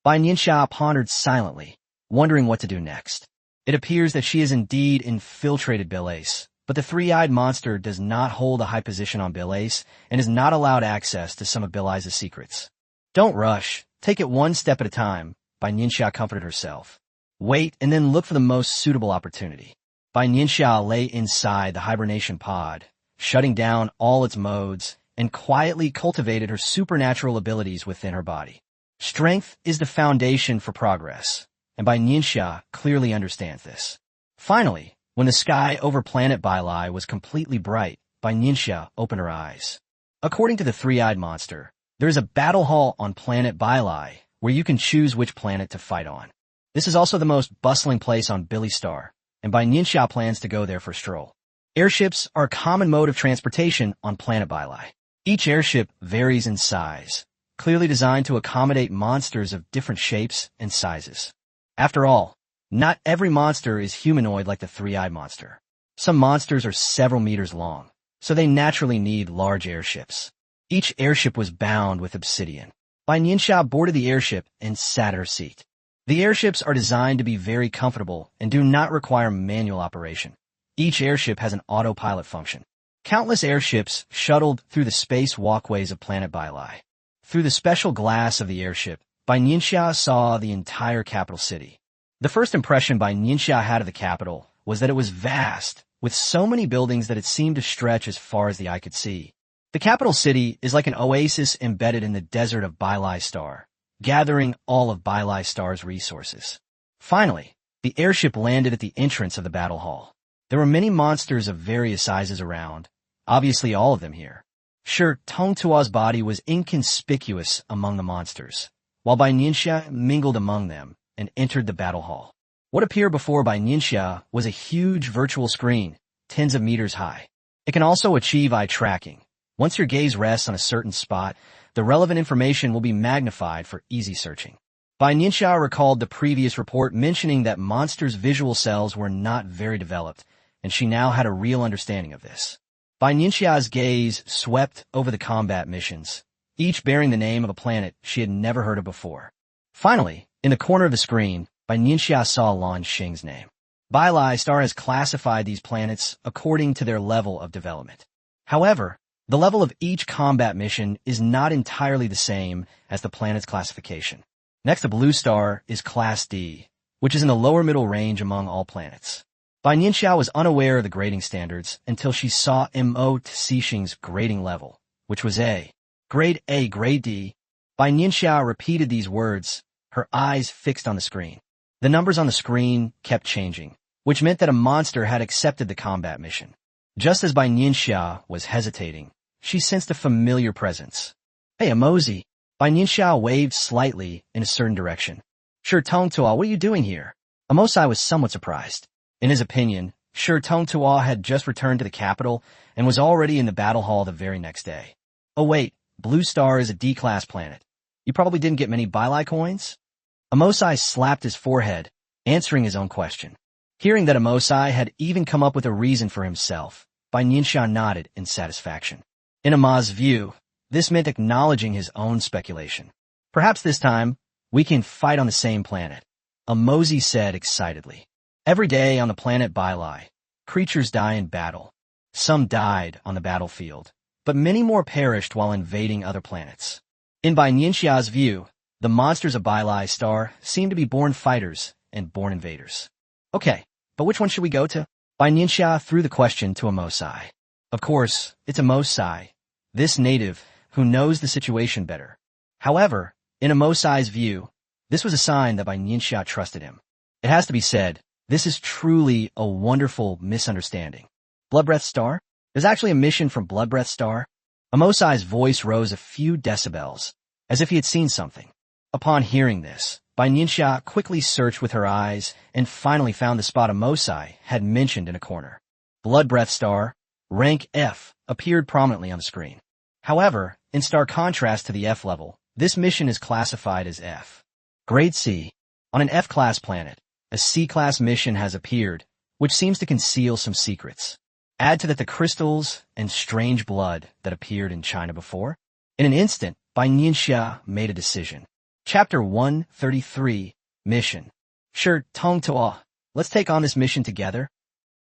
Bai Nianxia pondered silently, wondering what to do next. It appears that she has indeed infiltrated Belace, but the three-eyed monster does not hold a high position on Belace and is not allowed access to some of Belace's secrets. Don't rush. Take it one step at a time, Bai Nianxia comforted herself. Wait and then look for the most suitable opportunity. Bai Nianxia lay inside the hibernation pod, shutting down all its modes, and quietly cultivated her supernatural abilities within her body. Strength is the foundation for progress, and Bai Nianxia clearly understands this. Finally, When the sky over planet Bai was completely bright, Bai Nianxia opened her eyes. According to the three-eyed monster, there is a battle hall on planet Bai where you can choose which planet to fight on. This is also the most bustling place on Billy Star, and Bai Nianxia plans to go there for a stroll. Airships are a common mode of transportation on planet Bai. Each airship varies in size, clearly designed to accommodate monsters of different shapes and sizes. After all, not every monster is humanoid like the three-eyed monster. Some monsters are several meters long, so they naturally need large airships. Each airship was bound with obsidian. Bai Nianxia boarded the airship and sat at her seat. The airships are designed to be very comfortable and do not require manual operation. Each airship has an autopilot function. Countless airships shuttled through the space walkways of planet Bai. Through the special glass of the airship, Bai Nianxia saw the entire capital city. The first impression Bai Nianxia had of the capital was that it was vast, with so many buildings that it seemed to stretch as far as the eye could see. The capital city is like an oasis embedded in the desert of Bai Star, gathering all of Bai Star's resources. Finally, the airship landed at the entrance of the battle hall. There were many monsters of various sizes around, obviously all of them here. Sure, Tong Tua's body was inconspicuous among the monsters, while Bai Nianxia mingled among them and entered the battle hall. What appeared before Bai Nianxia was a huge virtual screen, tens of meters high. It can also achieve eye tracking. Once your gaze rests on a certain spot, the relevant information will be magnified for easy searching. Bai Nianxia recalled the previous report mentioning that monsters' visual cells were not very developed, and she now had a real understanding of this. Bai Nianxia's gaze swept over the combat missions, each bearing the name of a planet she had never heard of before. Finally, in the corner of the screen, Bai Nianxia saw Lan Xing's name. Bai Star has classified these planets according to their level of development. However, the level of each combat mission is not entirely the same as the planet's classification. Next to Blue Star is Class D, which is in the lower middle range among all planets. Bai Nianxia was unaware of the grading standards until she saw Mo Txixing's grading level, which was A. Grade A, Grade D. Bai Nianxia repeated these words, her eyes fixed on the screen. The numbers on the screen kept changing, which meant that a monster had accepted the combat mission. Just as Bai Nianxia was hesitating, she sensed a familiar presence. Hey, Emozi. Bai Nianxia waved slightly in a certain direction. Sure, Tong Tua, what are you doing here? Amosai was somewhat surprised. In his opinion, Sure Tong Tua had just returned to the capital and was already in the battle hall the very next day. Oh wait, Blue Star is a D-class planet. You probably didn't get many Bai coins? Amosai slapped his forehead, answering his own question. Hearing that Amosai had even come up with a reason for himself, Bai Nianxia nodded in satisfaction. In Ama's view, this meant acknowledging his own speculation. Perhaps this time, we can fight on the same planet, Amozi said excitedly. Every day on the planet Bai, creatures die in battle. Some died on the battlefield, but many more perished while invading other planets. In Bai Nianxia's view, the monsters of Bai Star seem to be born fighters and born invaders. Okay, but which one should we go to? Bai Nianxia threw the question to Amosai. Of course, it's Amosai, this native who knows the situation better. However, in Amosai's view, this was a sign that Bai Nianxia trusted him. It has to be said, this is truly a wonderful misunderstanding. Bloodbreath Star? There's actually a mission from Bloodbreath Star? Amosai's voice rose a few decibels, as if he had seen something. Upon hearing this, Bai Nianxia quickly searched with her eyes and finally found the spot Amosai had mentioned in a corner. Bloodbreath Star, rank F, appeared prominently on the screen. However, in stark contrast to the F level, this mission is classified as F. Grade C. On an F-class planet, a C-class mission has appeared, which seems to conceal some secrets. Add to that the crystals and strange blood that appeared in China before. In an instant, Bai Nianxia made a decision. Chapter 133, Mission. Sure, Tong Tua, let's take on this mission together.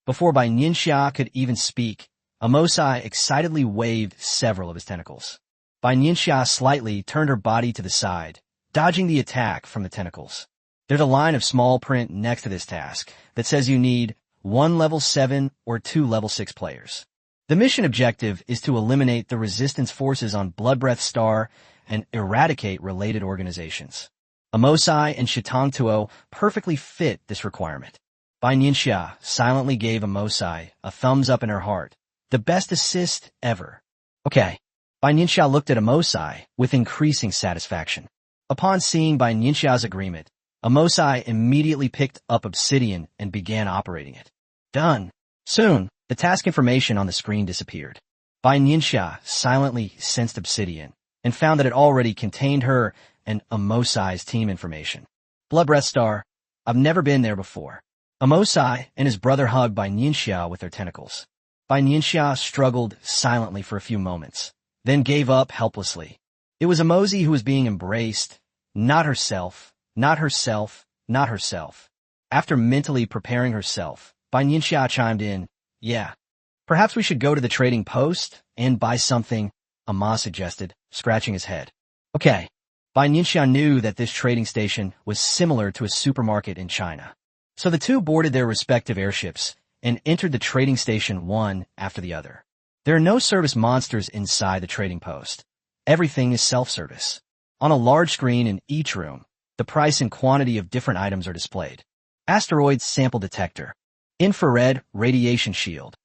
Before Bai Nianxia could even speak, Amosai excitedly waved several of his tentacles. Bai Nianxia slightly turned her body to the side, dodging the attack from the tentacles. There's a line of small print next to this task that says you need 1 level 7 or 2 level 6 players. The mission objective is to eliminate the resistance forces on Bloodbreath Star and eradicate related organizations. Amosai and Shitong Tuo perfectly fit this requirement. Bai Nianxia silently gave Amosai a thumbs up in her heart. The best assist ever. Okay. Bai Nianxia looked at Amosai with increasing satisfaction. Upon seeing Bai Nianxia's agreement, Amosai immediately picked up Obsidian and began operating it. Done. Soon, the task information on the screen disappeared. Bai Nianxia silently sensed Obsidian and found that it already contained her and Amosai's team information. Bloodbreath Star. I've never been there before. Amosai and his brother hugged Bai Nianxia with their tentacles. Bai Nianxia struggled silently for a few moments, then gave up helplessly. It was Amosi who was being embraced, not herself, not herself, not herself. After mentally preparing herself, Bai Nianxia chimed in, yeah. Perhaps we should go to the trading post and buy something, Ama suggested, scratching his head. Okay. Bai Nianxia knew that this trading station was similar to a supermarket in China. So the two boarded their respective airships and entered the trading station one after the other. There are no service monsters inside the trading post. Everything is self-service. On a large screen in each room, the price and quantity of different items are displayed. Asteroid sample detector. Infrared radiation shield.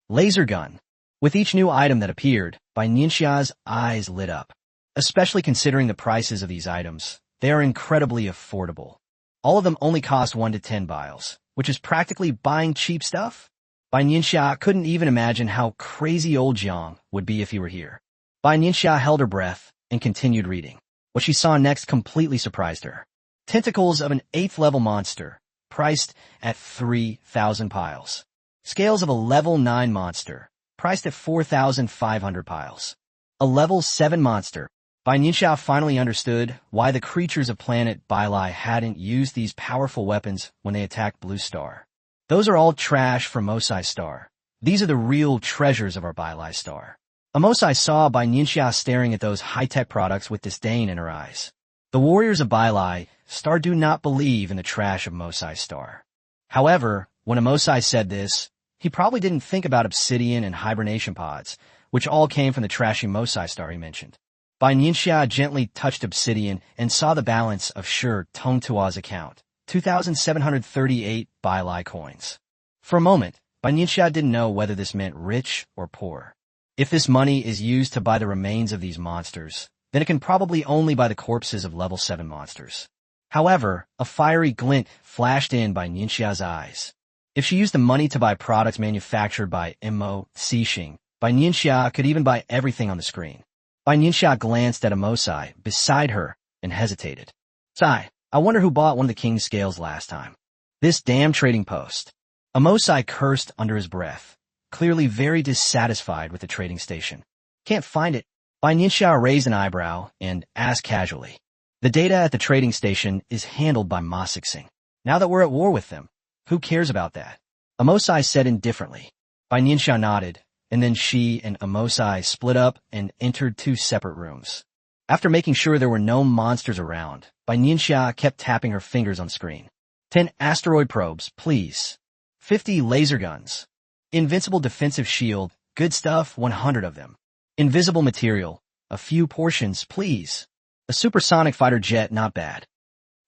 Laser gun. With each new item that appeared, Bai Nianxia's eyes lit up. Especially considering the prices of these items, they are incredibly affordable. All of them only cost 1 to 10 biles, which is practically buying cheap stuff. Bai Nianxia couldn't even imagine how crazy old Jiang would be if he were here. Bai Nianxia held her breath and continued reading. What she saw next completely surprised her. Tentacles of an 8th level monster, priced at 3,000 piles. Scales of a level 9 monster, priced at 4,500 piles. A level 7 monster. Bai Nianxia finally understood why the creatures of planet Bailai hadn't used these powerful weapons when they attacked Blue Star. Those are all trash from Mosai Star. These are the real treasures of our Bailai Star. Amosai saw Bai Nianxia staring at those high-tech products with disdain in her eyes. The warriors of Bailai Star do not believe in the trash of Mosai Star. However, when Amosai said this, he probably didn't think about obsidian and hibernation pods, which all came from the trashy Mosai Star he mentioned. Bai Nianxia gently touched Obsidian and saw the balance of Shi Tongtua's account, 2,738 Bailai coins. For a moment, Bai Nianxia didn't know whether this meant rich or poor. If this money is used to buy the remains of these monsters, then it can probably only buy the corpses of level 7 monsters. However, a fiery glint flashed in Bai Nianxia's eyes. If she used the money to buy products manufactured by Mo Xixing, Bai Nianxia could even buy everything on the screen. Bai Nianxia glanced at Amosai beside her and hesitated. Sai, I wonder who bought one of the king's scales last time. This damn trading post. Amosai cursed under his breath, clearly very dissatisfied with the trading station. Can't find it. Bai Nianxia raised an eyebrow and asked casually. The data at the trading station is handled by Ma Xixing. Now that we're at war with them, who cares about that? Amosai said indifferently. Bai Nianxia nodded, and then she and Amosai split up and entered 2 separate rooms. After making sure there were no monsters around, Bai Nianxia kept tapping her fingers on the screen. 10 asteroid probes, please. 50 laser guns. Invincible defensive shield, good stuff, 100 of them. Invisible material, a few portions, please. A supersonic fighter jet, not bad.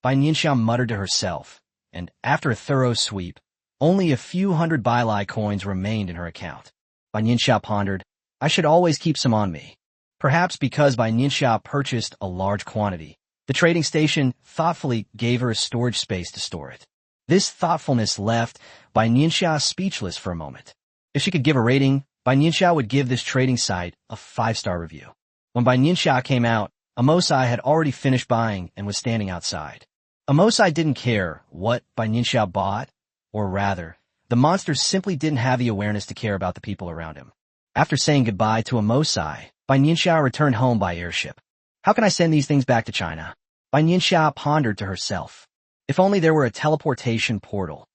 Bai Nianxia muttered to herself, and after a thorough sweep, only a few hundred Bailai coins remained in her account. Bai Nianxia pondered, I should always keep some on me. Perhaps because Bai Nianxia purchased a large quantity, the trading station thoughtfully gave her a storage space to store it. This thoughtfulness left Bai Nianxia speechless for a moment. If she could give a rating, Bai Nianxia would give this trading site a 5-star review. When Bai Nianxia came out, Amosai had already finished buying and was standing outside. Amosai didn't care what Bai Nianxia bought, or rather, the monster simply didn't have the awareness to care about the people around him. After saying goodbye to Amosai, Bai Nianxia returned home by airship. How can I send these things back to China? Bai Nianxia pondered to herself. If only there were a teleportation portal.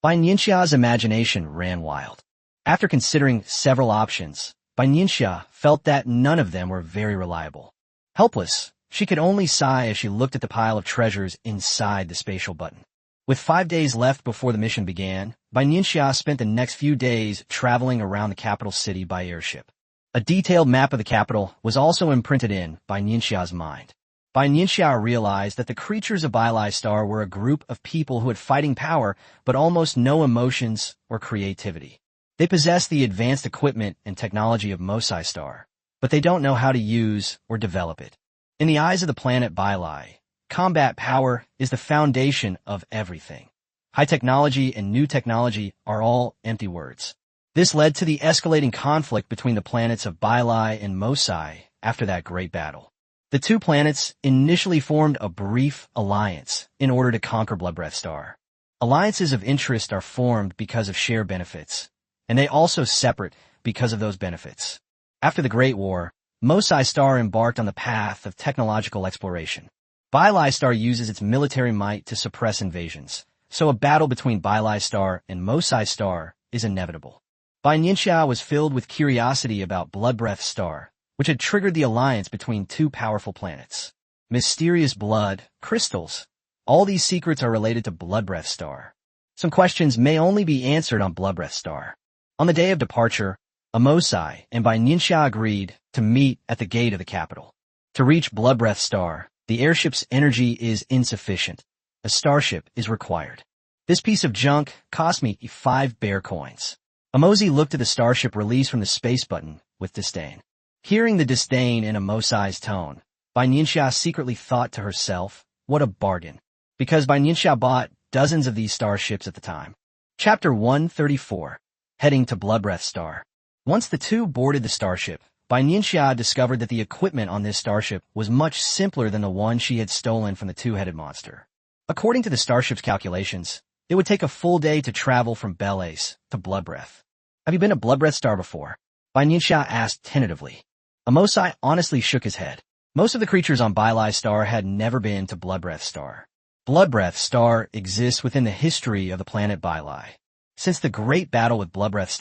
Bai Nianxia's imagination ran wild. After considering several options, Bai Nianxia felt that none of them were very reliable. Helpless, she could only sigh as she looked at the pile of treasures inside the spatial button. With 5 days left before the mission began, Bai Nianxia spent the next few days traveling around the capital city by airship. A detailed map of the capital was also imprinted in Bai Nianxia's mind. Bai Nianxia realized that the creatures of Bai Star were a group of people who had fighting power but almost no emotions or creativity. They possess the advanced equipment and technology of Mosai Star, but they don't know how to use or develop it. In the eyes of the planet Bai, combat power is the foundation of everything. High technology and new technology are all empty words. This led to the escalating conflict between the planets of Bai and Mosai after that great battle. The two planets initially formed a brief alliance in order to conquer Bloodbreath Star. Alliances of interest are formed because of shared benefits, and they also separate because of those benefits. After the Great War, Mosai Star embarked on the path of technological exploration. Bai Star uses its military might to suppress invasions, so a battle between Bai Star and Mosai Star is inevitable. Bai Nianxia was filled with curiosity about Bloodbreath Star, which had triggered the alliance between two powerful planets. Mysterious blood, crystals. All these secrets are related to Bloodbreath Star. Some questions may only be answered on Bloodbreath Star. On the day of departure, Mosai and Bai Nianxia agreed to meet at the gate of the capital. To reach Bloodbreath Star, the airship's energy is insufficient. A starship is required. This piece of junk cost me 5 bear coins. Mosai looked at the starship released from the space button with disdain. Hearing the disdain in Mosai's tone, Bai Nianxia secretly thought to herself, what a bargain. Because Bai Nianxia bought dozens of these starships at the time. Chapter 134. Heading to Bloodbreath Star. Once the two boarded the starship, Bai Nianxia discovered that the equipment on this starship was much simpler than the one she had stolen from the two-headed monster. According to the starship's calculations, it would take a full day to travel from Belace to Bloodbreath. Have you been to Bloodbreath Star before? Bai Nianxia asked tentatively. Mosai honestly shook his head. Most of the creatures on Bai Star had never been to Bloodbreath Star. Bloodbreath Star exists within the history of the planet Bai. Since the great battle with Bloodbreath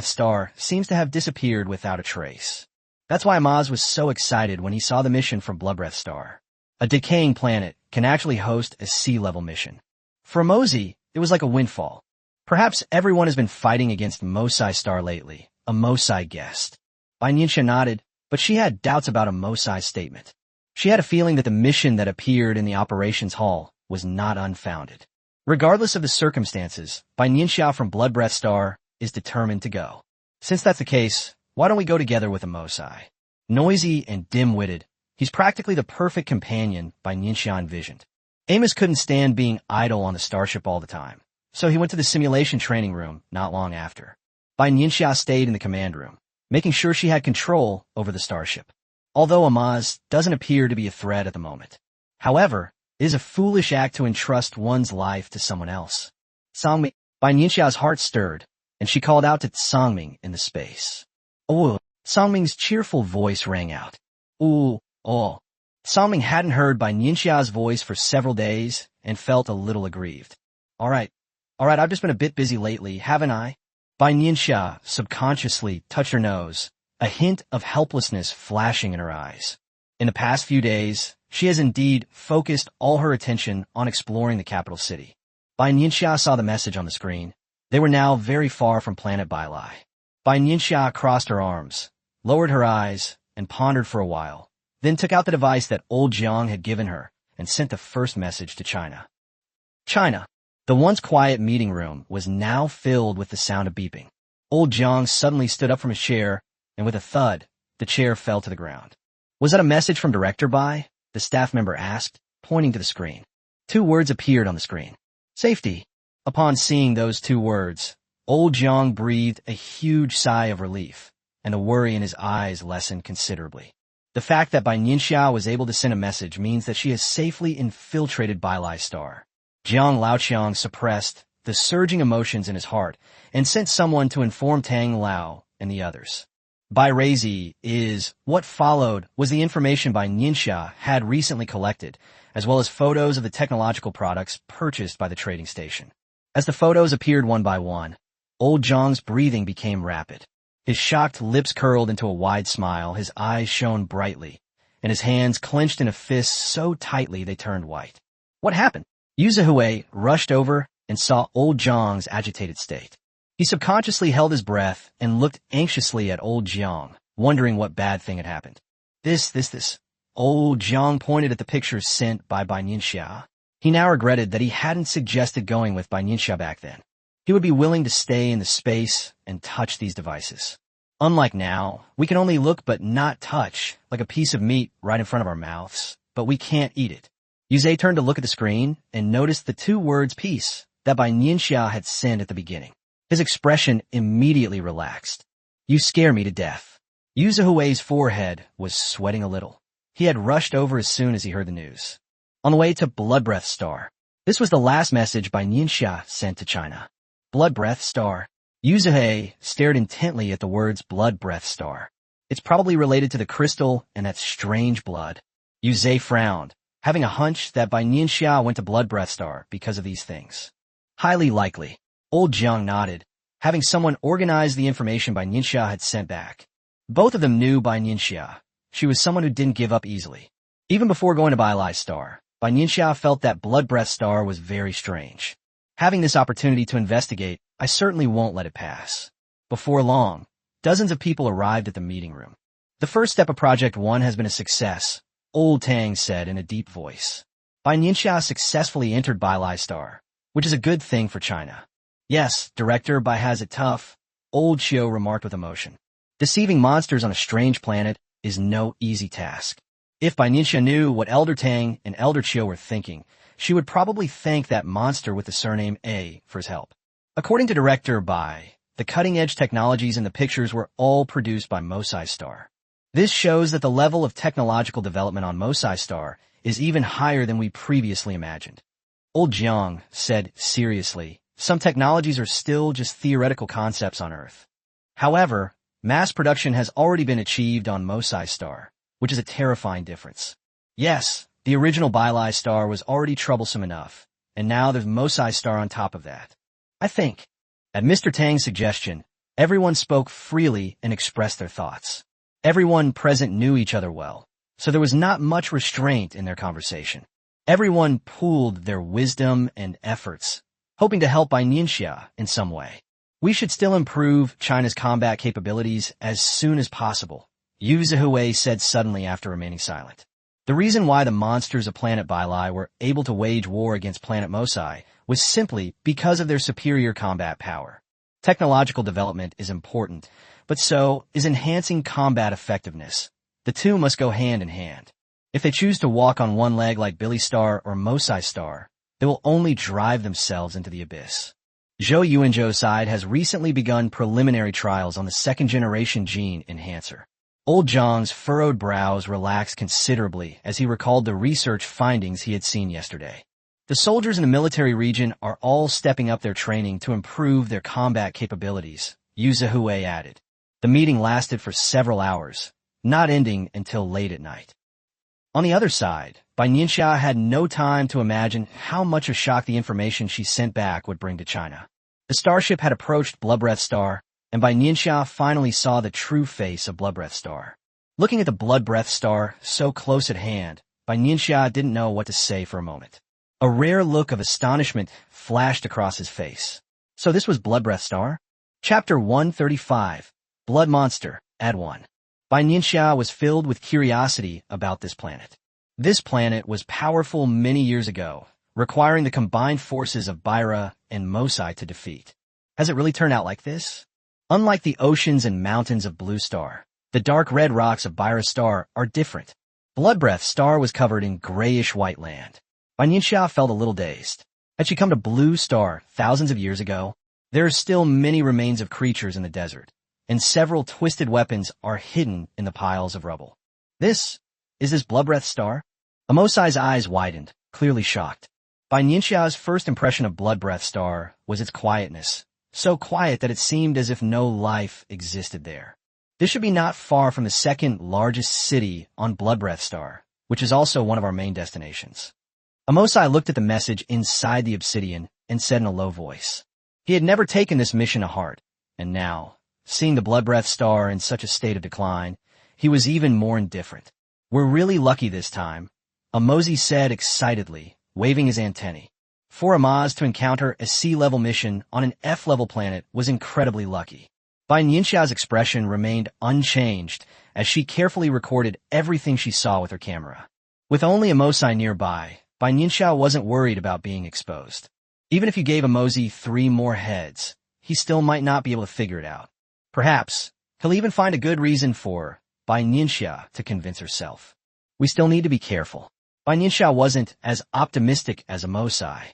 Star seems to have disappeared without a trace. That's why Maz was so excited when he saw the mission from Bloodbreath Star. A decaying planet can actually host a sea-level mission. For Mosai, it was like a windfall. Perhaps everyone has been fighting against Mosai Star lately, a Mosai guessed. Bai Nianxia nodded, but she had doubts about a Mosai statement. She had a feeling that the mission that appeared in the operations hall was not unfounded. Regardless of the circumstances, Bai Nianxia from Bloodbreath Star is determined to go. Since that's the case, why don't we go together with a Mosai? Noisy and dim-witted, he's practically the perfect companion Bai Nianxia envisioned. Amos couldn't stand being idle on the starship all the time, so he went to the simulation training room not long after. Bai Nianxia stayed in the command room, making sure she had control over the starship. Although Amaz doesn't appear to be a threat at the moment. However, it is a foolish act to entrust one's life to someone else. Songming. Bai Nianxia's heart stirred, and she called out to Songming in the space. Oh! Songming's cheerful voice rang out. Ooh, oh. Songming hadn't heard Bai Nianxia's voice for several days and felt a little aggrieved. Alright, I've just been a bit busy lately, haven't I? Bai Nianxia subconsciously touched her nose, a hint of helplessness flashing in her eyes. In the past few days, she has indeed focused all her attention on exploring the capital city. Bai Nianxia saw the message on the screen. They were now very far from planet Bai. Bai Nianxia crossed her arms, lowered her eyes, and pondered for a while, then took out the device that old Jiang had given her and sent the first message to China. China. The once quiet meeting room was now filled with the sound of beeping. Old Jiang suddenly stood up from his chair, and with a thud, the chair fell to the ground. Was that a message from Director Bai? The staff member asked, pointing to the screen. 2 words appeared on the screen. Safety. Upon seeing those 2 words, old Jiang breathed a huge sigh of relief, and the worry in his eyes lessened considerably. The fact that Bai Nianxia was able to send a message means that she has safely infiltrated Bai Star. Jiang Laoqiang suppressed the surging emotions in his heart and sent someone to inform Tang Lao and the others. Bai Reizi is what followed was the information Bai Nianxia had recently collected, as well as photos of the technological products purchased by the trading station. As the photos appeared one by one, old Jiang's breathing became rapid. His shocked lips curled into a wide smile, his eyes shone brightly, and his hands clenched in a fist so tightly they turned white. What happened? Yu Zihui rushed over and saw old Jiang's agitated state. He subconsciously held his breath and looked anxiously at old Jiang, wondering what bad thing had happened. This. Old Jiang pointed at the pictures sent by Bai Nianxia. He now regretted that he hadn't suggested going with Bai Nianxia back then. He would be willing to stay in the space and touch these devices. Unlike now, we can only look but not touch, like a piece of meat right in front of our mouths, but we can't eat it. Yuzhe turned to look at the screen and noticed the two words peace that Bai Nianxia had sent at the beginning. His expression immediately relaxed. You scare me to death. Yuzuhui's forehead was sweating a little. He had rushed over as soon as he heard the news. On the way to Blood Breath Star. This was the last message Bai Nianxia sent to China. Blood Breath Star. Yuzuhe stared intently at the words Blood Breath Star. It's probably related to the crystal and that strange blood. Yuzuhe frowned, having a hunch that Bai Nianxia went to Blood Breath Star because of these things. Highly likely. Old Jiang nodded, having someone organize the information Bai Nianxia had sent back. Both of them knew Bai Nianxia. She was someone who didn't give up easily. Even before going to Bai Lai Star, Bai Nianxia felt that Blood Breath Star was very strange. Having this opportunity to investigate, I certainly won't let it pass. Before long, dozens of people arrived at the meeting room. The first step of Project 1 has been a success, Old Tang said in a deep voice. Bai Nianxia successfully entered Bai Lai Star, which is a good thing for China. Yes, Director Bai has it tough, Old Chiu remarked with emotion. Deceiving monsters on a strange planet is no easy task. If Bai Nianxia knew what Elder Tang and Elder Chiu were thinking, she would probably thank that monster with the surname A for his help. According to Director Bai, the cutting-edge technologies in the pictures were all produced by Mosai Star. This shows that the level of technological development on Mosai Star is even higher than we previously imagined. Old Jiang said seriously, some technologies are still just theoretical concepts on Earth. However, mass production has already been achieved on Mosai Star, which is a terrifying difference. Yes, the original Bai Lai Star was already troublesome enough, and now there's Mosai Star on top of that. I think, at Mr. Tang's suggestion, everyone spoke freely and expressed their thoughts. Everyone present knew each other well, so there was not much restraint in their conversation. Everyone pooled their wisdom and efforts, hoping to help Bai Nianxia in some way. We should still improve China's combat capabilities as soon as possible, Yu Zihui said suddenly after remaining silent. The reason why the monsters of Planet Bai Lai were able to wage war against Planet Mosai was simply because of their superior combat power. Technological development is important, but so is enhancing combat effectiveness. The two must go hand in hand. If they choose to walk on one leg like Billy Star or Mosai Star, they will only drive themselves into the abyss. Zhou Yuanzhou's side has recently begun preliminary trials on the second-generation gene enhancer. Old Jiang's furrowed brows relaxed considerably as he recalled the research findings he had seen yesterday. The soldiers in the military region are all stepping up their training to improve their combat capabilities, Yu Zihui added. The meeting lasted for several hours, not ending until late at night. On the other side, Bai Nianxia had no time to imagine how much of shock the information she sent back would bring to China. The starship had approached Blood Breath Star, and Bai Nianxia finally saw the true face of Blood Breath Star. Looking at the Blood Breath Star so close at hand, Bai Nianxia didn't know what to say for a moment. A rare look of astonishment flashed across his face. So this was Blood Breath Star? Chapter 135, Blood Monster, Ad 1. Bai Nianxia was filled with curiosity about this planet. This planet was powerful many years ago, requiring the combined forces of Baira and Mosai to defeat. Has it really turned out like this? Unlike the oceans and mountains of Blue Star, the dark red rocks of Baira Star are different. Blood Breath Star was covered in grayish-white land. Bai Nianxia felt a little dazed. Had she come to Blue Star thousands of years ago? There are still many remains of creatures in the desert, and several twisted weapons are hidden in the piles of rubble. Is this Blood Breath Star? Amosai's eyes widened, clearly shocked. Bai Nianxia's first impression of Blood Breath Star was its quietness, so quiet that it seemed as if no life existed there. This should be not far from the second largest city on Blood Breath Star, which is also one of our main destinations. Amosai looked at the message inside the obsidian and said in a low voice. He had never taken this mission to heart, and now, seeing the Blood Breath Star in such a state of decline, he was even more indifferent. We're really lucky this time, Amosi said excitedly, waving his antennae. For Amaz to encounter a sea-level mission on an F-level planet was incredibly lucky. Bai Nianxia's expression remained unchanged as she carefully recorded everything she saw with her camera. With only Amosai nearby, Bai Nianxia wasn't worried about being exposed. Even if you gave Amosi 3 more heads, he still might not be able to figure it out. Perhaps, he'll even find a good reason for Bai Nianxia to convince herself. We still need to be careful. Bai Nianxia wasn't as optimistic as Amosai.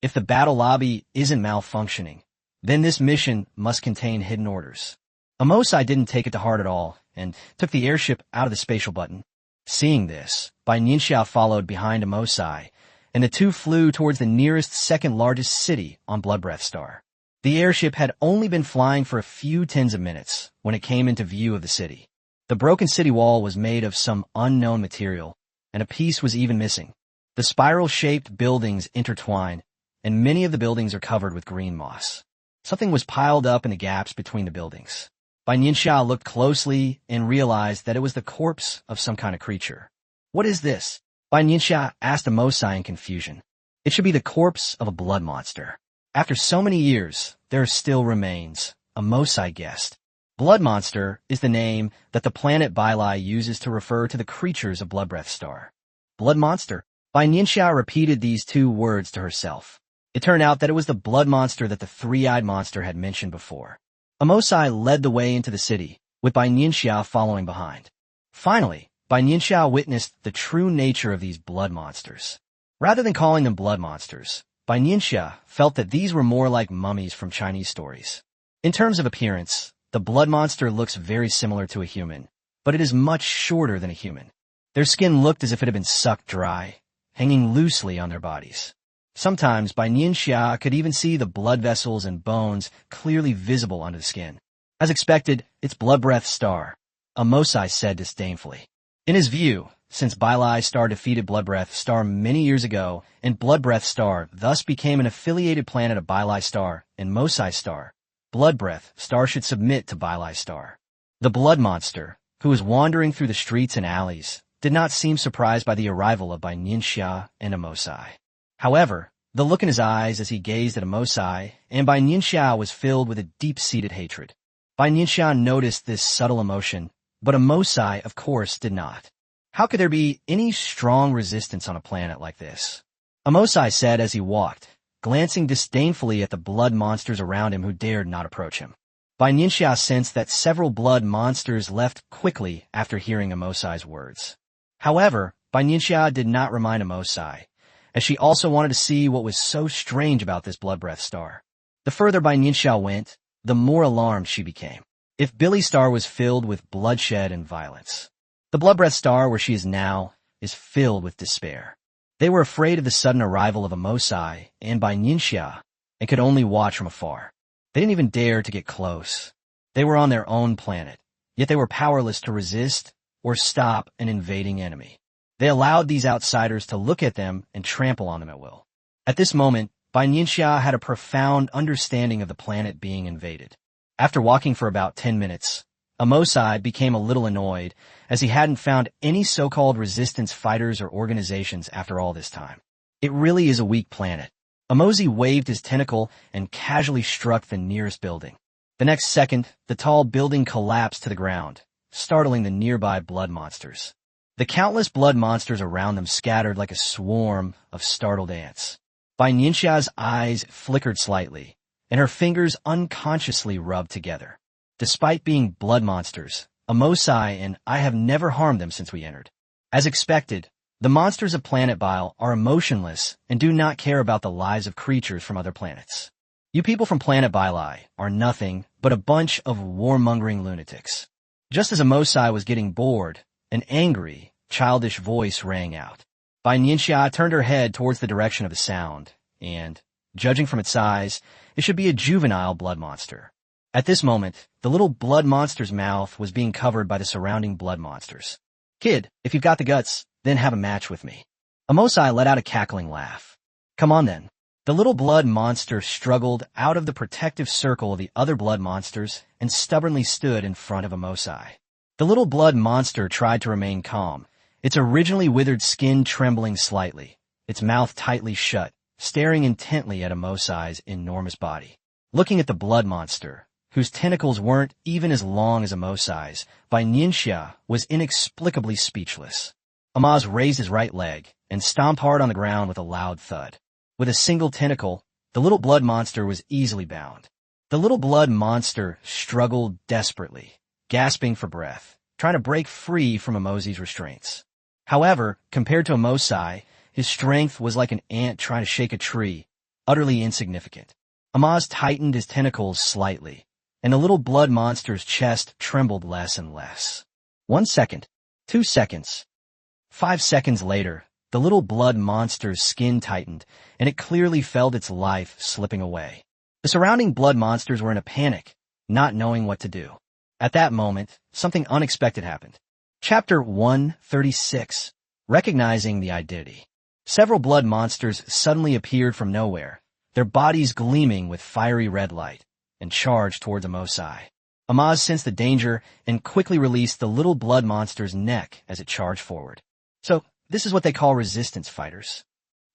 If the battle lobby isn't malfunctioning, then this mission must contain hidden orders. Amosai didn't take it to heart at all and took the airship out of the spatial button. Seeing this, Bai Nianxia followed behind Amosai, and the two flew towards the nearest second-largest city on Bloodbreath Star. The airship had only been flying for a few tens of minutes when it came into view of the city. The broken city wall was made of some unknown material, and a piece was even missing. The spiral-shaped buildings intertwine, and many of the buildings are covered with green moss. Something was piled up in the gaps between the buildings. Bai Nianxia looked closely and realized that it was the corpse of some kind of creature. What is this? Bai Nianxia asked Amosai in confusion. It should be the corpse of a blood monster. After so many years, there still remains, Amosai guessed. Blood monster is the name that the planet Bailai uses to refer to the creatures of Bloodbreath Star. Blood monster? Bai Nianxia repeated these 2 words to herself. It turned out that it was the blood monster that the 3-eyed monster had mentioned before. Amosai led the way into the city, with Bai Nianxia following behind. Finally, Bai Nianxia witnessed the true nature of these blood monsters. Rather than calling them blood monsters, Bai Nianxia felt that these were more like mummies from Chinese stories. In terms of appearance, the blood monster looks very similar to a human, but it is much shorter than a human. Their skin looked as if it had been sucked dry, hanging loosely on their bodies. Sometimes Bai Nianxia could even see the blood vessels and bones clearly visible under the skin. As expected, it's Bloodbreath Star, Amosai said disdainfully. In his view, since Bailai Star defeated Bloodbreath Star many years ago, and Bloodbreath Star thus became an affiliated planet of Bailai Star and Mosai Star, Bloodbreath Star should submit to Bailai Star. The blood monster, who was wandering through the streets and alleys, did not seem surprised by the arrival of Bai Nianxia and Amosai. However, the look in his eyes as he gazed at Amosai and Bai Nianxia was filled with a deep-seated hatred. Bai Nianxia noticed this subtle emotion, but Amosai, of course, did not. How could there be any strong resistance on a planet like this? Amosai said as he walked, glancing disdainfully at the blood monsters around him who dared not approach him. Bai Nianxia sensed that several blood monsters left quickly after hearing Amosai's words. However, Bai Nianxia did not remind Amosai, as she also wanted to see what was so strange about this Bloodbreath Star. The further Bai Nianxia went, the more alarmed she became. If Billy Star was filled with bloodshed and violence, the Bloodbreath Star where she is now is filled with despair. They were afraid of the sudden arrival of Amosai and Bai Nianxia and could only watch from afar. They didn't even dare to get close. They were on their own planet, yet they were powerless to resist or stop an invading enemy. They allowed these outsiders to look at them and trample on them at will. At this moment, Bai Nianxia had a profound understanding of the planet being invaded. After walking for about 10 minutes, Amosai became a little annoyed as he hadn't found any so-called resistance fighters or organizations after all this time. It really is a weak planet. Amosi waved his tentacle and casually struck the nearest building. The next second, the tall building collapsed to the ground, startling the nearby blood monsters. The countless blood monsters around them scattered like a swarm of startled ants. Bai Nianxia's eyes flickered slightly, and her fingers unconsciously rubbed together. Despite being blood monsters, Amosai and I have never harmed them since we entered. As expected, the monsters of Planet Bile are emotionless and do not care about the lives of creatures from other planets. You people from Planet Bile are nothing but a bunch of warmongering lunatics. Just as Amosai was getting bored, an angry, childish voice rang out. Bai Nianxia turned her head towards the direction of the sound, and, judging from its size, it should be a juvenile blood monster. At this moment, the little blood monster's mouth was being covered by the surrounding blood monsters. "Kid, if you've got the guts, then have a match with me." Amosai let out a cackling laugh. "Come on then." The little blood monster struggled out of the protective circle of the other blood monsters and stubbornly stood in front of Amosai. The little blood monster tried to remain calm, its originally withered skin trembling slightly, its mouth tightly shut, staring intently at Amosai's enormous body. Looking at the blood monster, whose tentacles weren't even as long as a Mosai's, Bai Nianxia was inexplicably speechless. Amaz raised his right leg and stomped hard on the ground with a loud thud. With a single tentacle, the little blood monster was easily bound. The little blood monster struggled desperately, gasping for breath, trying to break free from Amozi's restraints. However, compared to Amosai, his strength was like an ant trying to shake a tree, utterly insignificant. Amaz tightened his tentacles slightly, and the little blood monster's chest trembled less and less. 1 second, 2 seconds. 5 seconds later, the little blood monster's skin tightened, and it clearly felt its life slipping away. The surrounding blood monsters were in a panic, not knowing what to do. At that moment, something unexpected happened. Chapter 136. Recognizing the identity. Several blood monsters suddenly appeared from nowhere, their bodies gleaming with fiery red light, and charged towards Amosai. Amaz sensed the danger and quickly released the little blood monster's neck as it charged forward. So, this is what they call resistance fighters.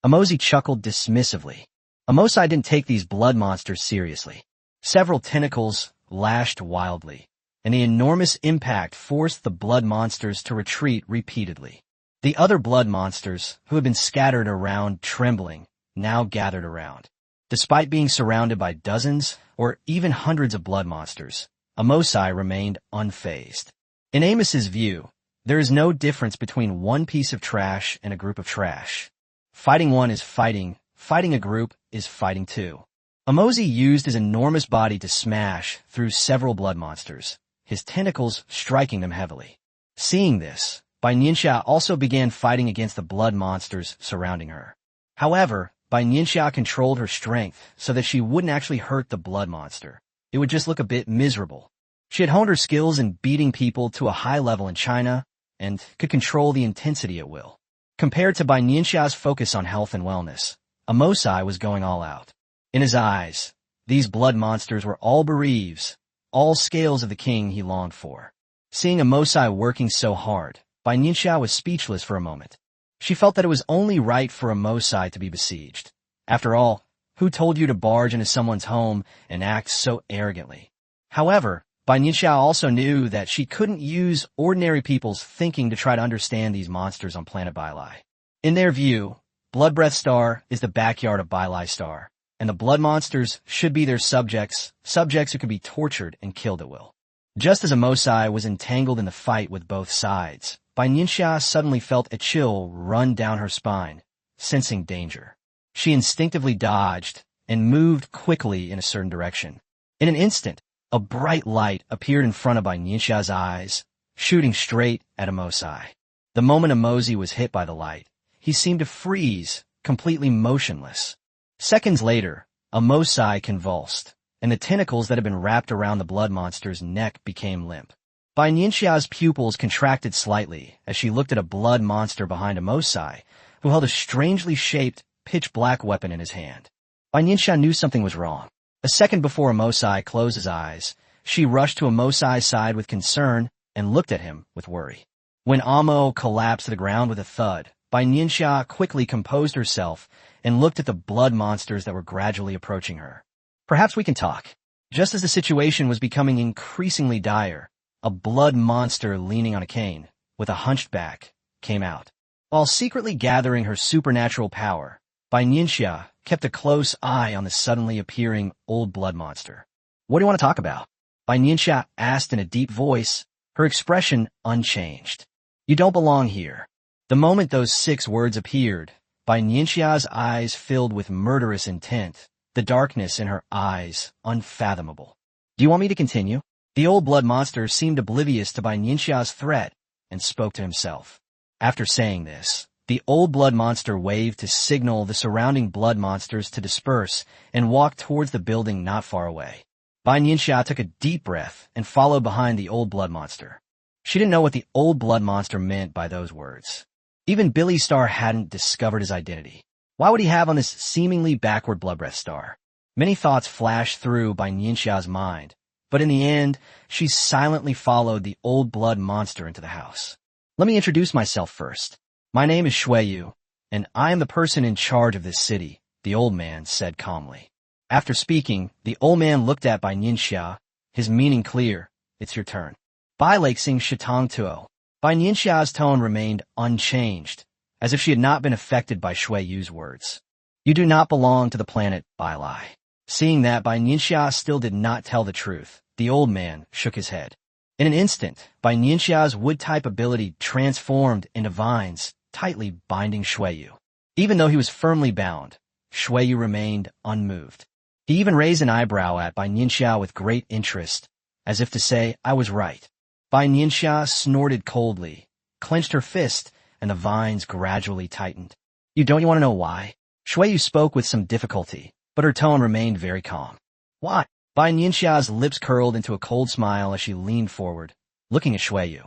Amozi chuckled dismissively. Amosai didn't take these blood monsters seriously. Several tentacles lashed wildly, and the enormous impact forced the blood monsters to retreat repeatedly. The other blood monsters, who had been scattered around trembling, now gathered around. Despite being surrounded by dozens or even hundreds of blood monsters, Amosai remained unfazed. In Amos's view, there is no difference between one piece of trash and a group of trash. Fighting one is fighting a group is fighting two. Amozi used his enormous body to smash through several blood monsters, his tentacles striking them heavily. Seeing this, Bai Nianxia also began fighting against the blood monsters surrounding her. However, Bai Nianxia controlled her strength so that she wouldn't actually hurt the blood monster. It would just look a bit miserable. She had honed her skills in beating people to a high level in China and could control the intensity at will. Compared to Bai Nianxia's focus on health and wellness, Amosai was going all out. In his eyes, these blood monsters were all bereaves, all scales of the king he longed for. Seeing Amosai working so hard, Bai Nianxia was speechless for a moment. She felt that it was only right for Amosai to be besieged. After all, who told you to barge into someone's home and act so arrogantly? However, Bai Nianxia also knew that she couldn't use ordinary people's thinking to try to understand these monsters on planet Bailai. In their view, Blood Breath Star is the backyard of Bailai Star, and the blood monsters should be their subjects who could be tortured and killed at will. Just as Amosai was entangled in the fight with both sides, Bai Nianxia suddenly felt a chill run down her spine, sensing danger. She instinctively dodged and moved quickly in a certain direction. In an instant, a bright light appeared in front of Bai Nianxia's eyes, shooting straight at Amosai. The moment Amozi was hit by the light, he seemed to freeze, completely motionless. Seconds later, Amosai convulsed, and the tentacles that had been wrapped around the blood monster's neck became limp. Bai Nianxia's pupils contracted slightly as she looked at a blood monster behind Amosai, who held a strangely shaped, pitch-black weapon in his hand. Bai Nianxia knew something was wrong. A second before Amosai closed his eyes, she rushed to Amosai's side with concern and looked at him with worry. When Amo collapsed to the ground with a thud, Bai Nianxia quickly composed herself and looked at the blood monsters that were gradually approaching her. Perhaps we can talk. Just as the situation was becoming increasingly dire, a blood monster leaning on a cane, with a hunched back, came out. While secretly gathering her supernatural power, Bai Nianxia kept a close eye on the suddenly appearing old blood monster. What do you want to talk about? Bai Nianxia asked in a deep voice, her expression unchanged. You don't belong here. The moment those 6 words appeared, Bai Nianxia's eyes filled with murderous intent, the darkness in her eyes unfathomable. Do you want me to continue? The old blood monster seemed oblivious to Bai Nianxia's threat and spoke to himself. After saying this, the old blood monster waved to signal the surrounding blood monsters to disperse and walked towards the building not far away. Bai Nianxia took a deep breath and followed behind the old blood monster. She didn't know what the old blood monster meant by those words. Even Billy Star hadn't discovered his identity. Why would he have on this seemingly backward blood breath star? Many thoughts flashed through Bai Nianxia's mind, but in the end, she silently followed the old blood monster into the house. Let me introduce myself first. My name is Shuiyu, and I am the person in charge of this city, the old man said calmly. After speaking, the old man looked at Bai Nianxia, his meaning clear. It's your turn. Bai Lake sing Shitang Tuo. Bai Nianxia's tone remained unchanged, as if she had not been affected by Shui Yu's words. You do not belong to the planet Bai Lai. Seeing that Bai Nianxia still did not tell the truth, the old man shook his head. In an instant, Bai Nianxia's wood-type ability transformed into vines, tightly binding Shui Yu. Even though he was firmly bound, Shui Yu remained unmoved. He even raised an eyebrow at Bai Nianxia with great interest, as if to say, I was right. Bai Nianxia snorted coldly, clenched her fist, and the vines gradually tightened. You want to know why? Shui Yu spoke with some difficulty, but her tone remained very calm. Why? Bai Nianxia's lips curled into a cold smile as she leaned forward, looking at Shui Yu.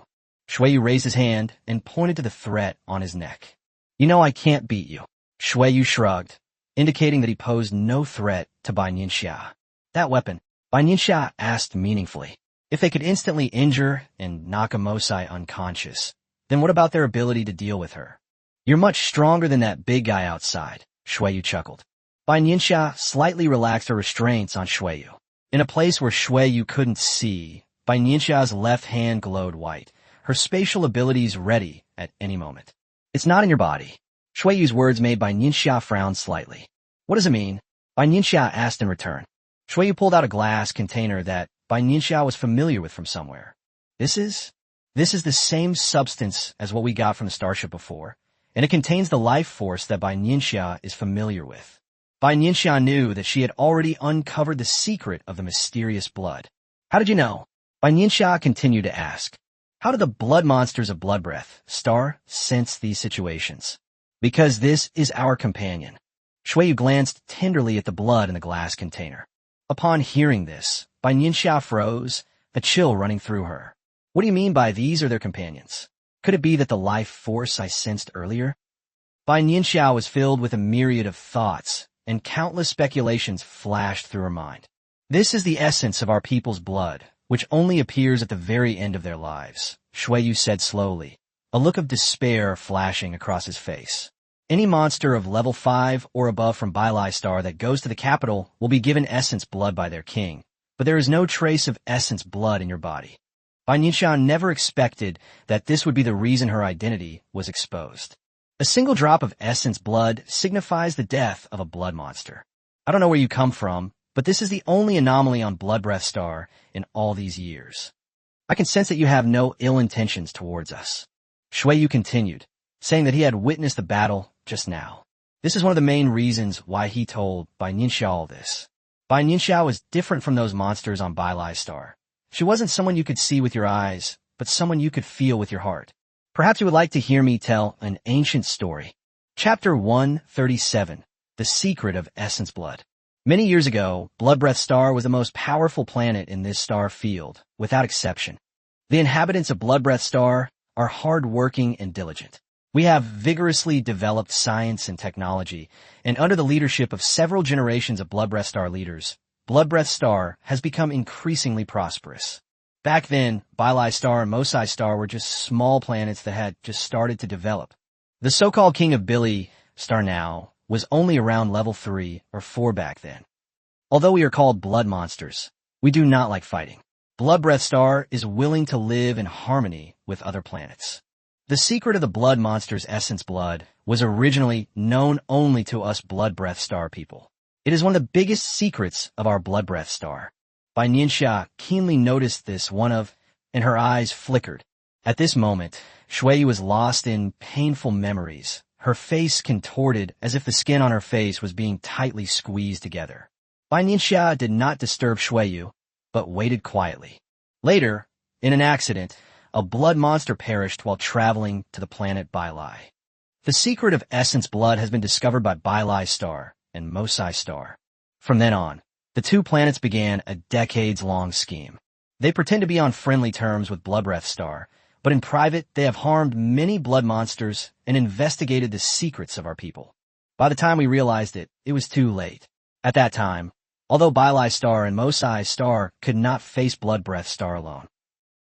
Shui Yu raised his hand and pointed to the threat on his neck. You know I can't beat you. Shui Yu shrugged, indicating that he posed no threat to Bai Nianxia. That weapon, Bai Nianxia asked meaningfully. If they could instantly injure and knock a Mosai unconscious, then what about their ability to deal with her? You're much stronger than that big guy outside, Shui Yu chuckled. Bai Nianxia slightly relaxed her restraints on Shui Yu. In a place where Shui Yu couldn't see, Bai Nianxia's left hand glowed white, her spatial abilities ready at any moment. It's not in your body. Shui Yu's words made Bai Nianxia frown slightly. What does it mean? Bai Nianxia asked in return. Shui Yu pulled out a glass container that Bai Nianxia was familiar with from somewhere. This is the same substance as what we got from the starship before, and it contains the life force that Bai Nianxia is familiar with. Bai Nianxia knew that she had already uncovered the secret of the mysterious blood. How did you know? Bai Nianxia continued to ask. How do the blood monsters of Blood Breath Star sense these situations? Because this is our companion. Shui Yu glanced tenderly at the blood in the glass container. Upon hearing this, Bai Nianxia froze, a chill running through her. What do you mean by these are their companions? Could it be that the life force I sensed earlier? Bai Nianxia was filled with a myriad of thoughts, and countless speculations flashed through her mind. This is the essence of our people's blood, which only appears at the very end of their lives, Shui Yu said slowly, a look of despair flashing across his face. Any monster of level 5 or above from Bai Lai Star that goes to the capital will be given essence blood by their king, but there is no trace of essence blood in your body. Bai Nianxia never expected that this would be the reason her identity was exposed. A single drop of essence blood signifies the death of a blood monster. I don't know where you come from, but this is the only anomaly on Blood Breath Star in all these years. I can sense that you have no ill intentions towards us. Shui Yu continued, saying that he had witnessed the battle just now. This is one of the main reasons why he told Bai Nianxia all this. Bai Nianxia was different from those monsters on Bai Lai Star. She wasn't someone you could see with your eyes, but someone you could feel with your heart. Perhaps you would like to hear me tell an ancient story. Chapter 137, The Secret of Essence Blood. Many years ago, Blood Breath Star was the most powerful planet in this star field, without exception. The inhabitants of Blood Breath Star are hard-working and diligent. We have vigorously developed science and technology, and under the leadership of several generations of Blood Breath Star leaders, Blood Breath Star has become increasingly prosperous. Back then, Bai Lai Star and Mosai Star were just small planets that had just started to develop. The so-called King of Billy Star now was only around level 3 or 4 back then. Although we are called blood monsters, we do not like fighting. Blood Breath Star is willing to live in harmony with other planets. The secret of the blood monster's essence blood was originally known only to us Blood Breath Star people. It is one of the biggest secrets of our Blood Breath Star. Bai Nianxia keenly noticed this and her eyes flickered. At this moment, Shui Yu was lost in painful memories, her face contorted as if the skin on her face was being tightly squeezed together. Bai Nianxia did not disturb Shui Yu, but waited quietly. Later, in an accident, a blood monster perished while traveling to the planet Bai Lai. The secret of essence blood has been discovered by Bai Lai Star and Mosai Star. From then on, the two planets began a decades-long scheme. They pretend to be on friendly terms with Blood Breath Star, but in private they have harmed many blood monsters and investigated the secrets of our people. By the time we realized it, it was too late. At that time, although Bai Lai Star and Mosai Star could not face Blood Breath Star alone.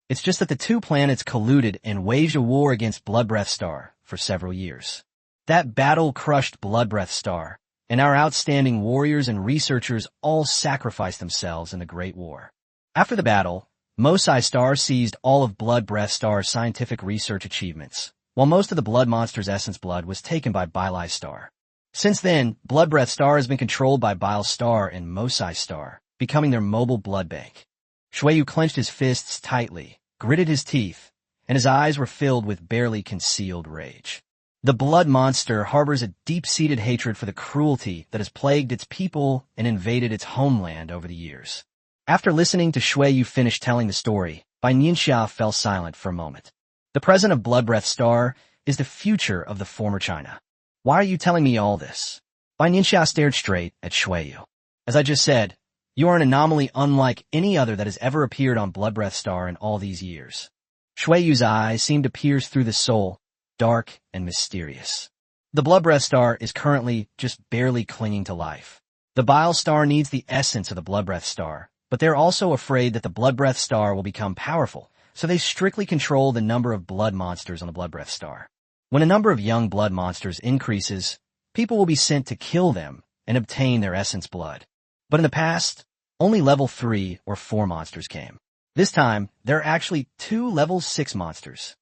It's just that the two planets colluded and waged a war against Blood Breath Star for several years. That battle crushed Blood Breath Star, and our outstanding warriors and researchers all sacrificed themselves in the Great War. After the battle, Mosai Star seized all of Blood Breath Star's scientific research achievements, while most of the Blood Monster's essence blood was taken by Bile Star. Since then, Blood Breath Star has been controlled by Bile Star and Mosai Star, becoming their mobile blood bank. Xueyu clenched his fists tightly, gritted his teeth, and his eyes were filled with barely concealed rage. The Blood Monster harbors a deep-seated hatred for the cruelty that has plagued its people and invaded its homeland over the years. After listening to Xueyu finish telling the story, Bai Nianxia fell silent for a moment. The present of Blood Breath Star is the future of the former China. Why are you telling me all this? Bai Nianxia stared straight at Xueyu. As I just said, you are an anomaly unlike any other that has ever appeared on Blood Breath Star in all these years. Xueyu's eyes seemed to pierce through the soul, dark and mysterious. The Blood Breath Star is currently just barely clinging to life. The Bile Star needs the essence of the Blood Breath Star, but they're also afraid that the Blood Breath Star will become powerful, so they strictly control the number of blood monsters on the Blood Breath Star. When a number of young blood monsters increases, people will be sent to kill them and obtain their essence blood. But in the past, only level 3 or 4 monsters came. This time, there are actually 2 level 6 monsters.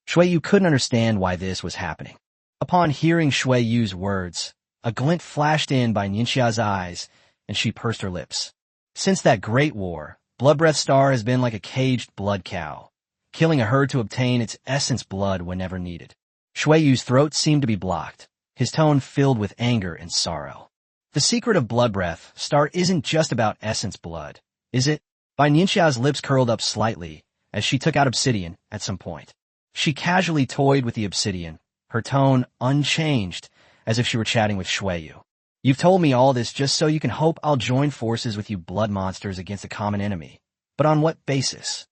Xueyu couldn't understand why this was happening. Upon hearing Xueyu's words, a glint flashed in Bai Nianxia's eyes, and she pursed her lips. Since that great war, Blood Breath Star has been like a caged blood cow, killing a herd to obtain its essence blood whenever needed. Xueyu's throat seemed to be blocked, his tone filled with anger and sorrow. The secret of Blood Breath Star isn't just about essence blood, is it? Bai Nianxia's lips curled up slightly as she took out obsidian at some point. She casually toyed with the obsidian, her tone unchanged, as if she were chatting with Xueyu. You've told me all this just so you can hope I'll join forces with you blood monsters against a common enemy. But on what basis?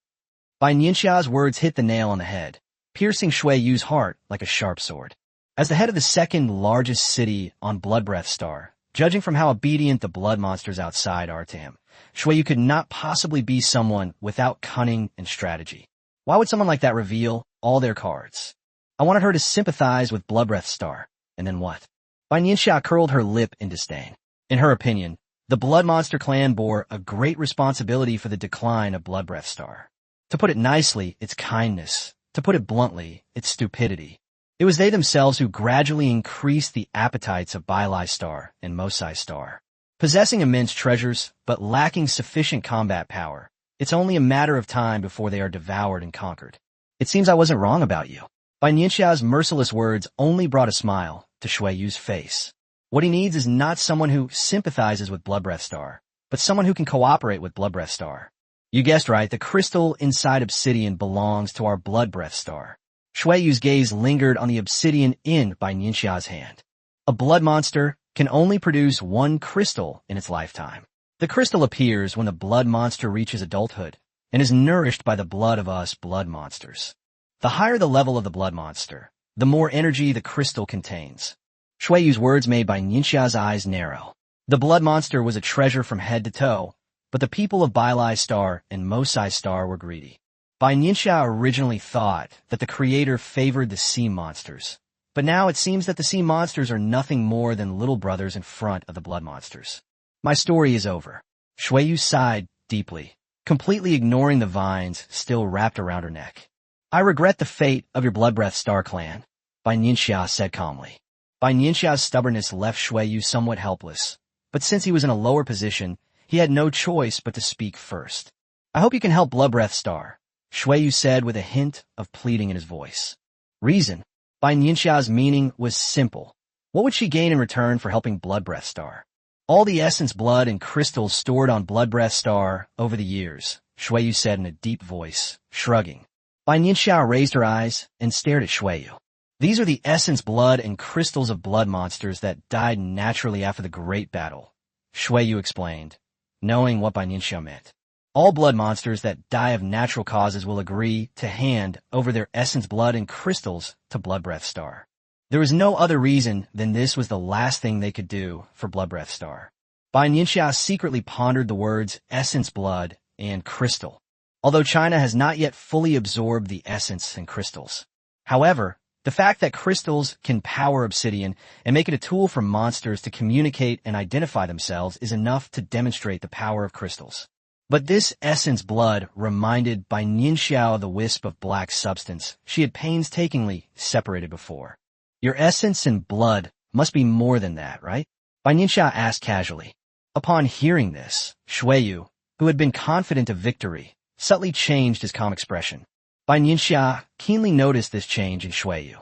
Bai Nianxia's words hit the nail on the head, piercing Xueyu's heart like a sharp sword. As the head of the second largest city on Blood Breath Star, judging from how obedient the blood monsters outside are to him, Xueyu could not possibly be someone without cunning and strategy. Why would someone like that reveal all their cards? I wanted her to sympathize with Blood Breath Star, and then what? Bai Nianxia curled her lip in disdain. In her opinion, the Blood Monster clan bore a great responsibility for the decline of Blood Breath Star. To put it nicely, it's kindness. To put it bluntly, it's stupidity. It was they themselves who gradually increased the appetites of Bile Star and Mosai Star. Possessing immense treasures, but lacking sufficient combat power, it's only a matter of time before they are devoured and conquered. It seems I wasn't wrong about you. Bai Nianxia's merciless words only brought a smile to Xueyu's face. What he needs is not someone who sympathizes with Blood Breath Star, but someone who can cooperate with Blood Breath Star. You guessed right, the crystal inside obsidian belongs to our Blood Breath Star. Xueyu's gaze lingered on the obsidian in Bai Nianxia's hand. A blood monster can only produce one crystal in its lifetime. The crystal appears when the blood monster reaches adulthood and is nourished by the blood of us blood monsters. The higher the level of the blood monster, the more energy the crystal contains. Xueyu's words made Bai Nianxia's eyes narrow. The blood monster was a treasure from head to toe, but the people of Bile Star and Mosai Star were greedy. Bai Nianxia originally thought that the creator favored the sea monsters, but now it seems that the sea monsters are nothing more than little brothers in front of the blood monsters. My story is over. Xueyu sighed deeply, completely ignoring the vines still wrapped around her neck. I regret the fate of your Blood Breath Star clan, Bai Nianxia said calmly. Bai Nianxia's stubbornness left Xueyu somewhat helpless, but since he was in a lower position, he had no choice but to speak first. I hope you can help Blood Breath Star, Xueyu said with a hint of pleading in his voice. Reason? Bai Nianxia's meaning was simple. What would she gain in return for helping Blood Breath Star? All the essence blood and crystals stored on Blood Breath Star over the years, Xueyu said in a deep voice, shrugging. Bai Nianxia raised her eyes and stared at Xueyu. These are the essence blood and crystals of blood monsters that died naturally after the Great Battle, Xueyu explained, knowing what Bai Nianxia meant. All blood monsters that die of natural causes will agree to hand over their essence blood and crystals to Blood Breath Star. There was no other reason than this was the last thing they could do for Blood Breath Star. Bai Nianxia secretly pondered the words essence blood and crystal, although China has not yet fully absorbed the essence and crystals. However, the fact that crystals can power obsidian and make it a tool for monsters to communicate and identify themselves is enough to demonstrate the power of crystals. But this essence blood reminded Bai Nianxia of the wisp of black substance she had painstakingly separated before. Your essence and blood must be more than that, right? Bai Nianxia asked casually. Upon hearing this, Shuiyu, who had been confident of victory, subtly changed his calm expression. Bai Nianxia keenly noticed this change in Shuiyu.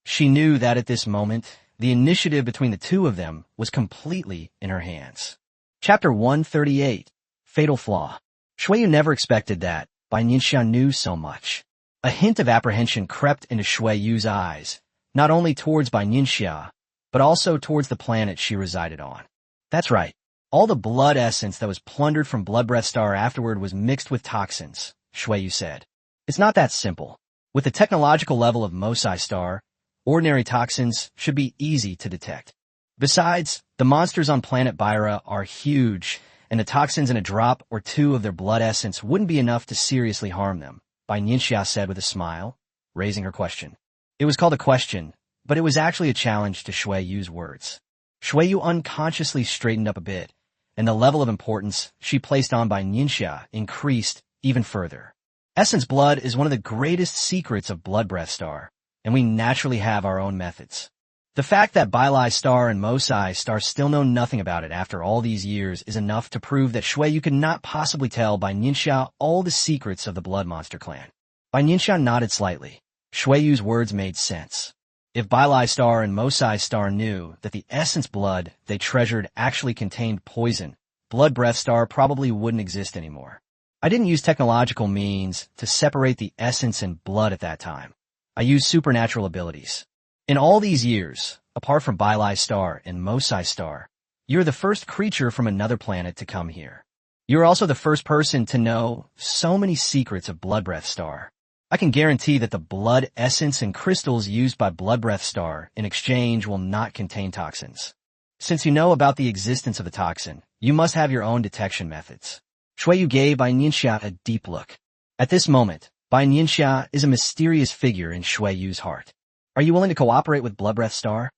She knew that at this moment, the initiative between the two of them was completely in her hands. Chapter 138, Fatal Flaw. Shuiyu never expected that Bai Nianxia knew so much. A hint of apprehension crept into Shuiyu's eyes, not only towards Bai Nianxia, but also towards the planet she resided on. That's right. All the blood essence that was plundered from Blood Breath Star afterward was mixed with toxins, Shuiyu said. It's not that simple. With the technological level of Mosai Star, ordinary toxins should be easy to detect. Besides, the monsters on planet Byra are huge, and the toxins in a drop or two of their blood essence wouldn't be enough to seriously harm them, Bai Nianxia said with a smile, raising her question. It was called a question, but it was actually a challenge to Shuiyu's words. Shuiyu unconsciously straightened up a bit, and the level of importance she placed on Bai Nianxia increased even further. Essence blood is one of the greatest secrets of Blood Breath Star, and we naturally have our own methods. The fact that Bailai Star and Mosai Star still know nothing about it after all these years is enough to prove that Shuiyu could not possibly tell Bai Nianxia all the secrets of the Blood Monster clan. Bai Nianxia nodded slightly. Shuiyu's words made sense. If Bailai Star and Mosai Star knew that the essence blood they treasured actually contained poison, Blood Breath Star probably wouldn't exist anymore. I didn't use technological means to separate the essence and blood at that time. I used supernatural abilities. In all these years, apart from Bailai Star and Mosai Star, you're the first creature from another planet to come here. You're also the first person to know so many secrets of Blood Breath Star. I can guarantee that the blood essence and crystals used by Blood Breath Star in exchange will not contain toxins. Since you know about the existence of the toxin, you must have your own detection methods. Shuiyu gave Bai Nianxia a deep look. At this moment, Bai Nianxia is a mysterious figure in Shuiyu's heart. Are you willing to cooperate with Blood Breath Star?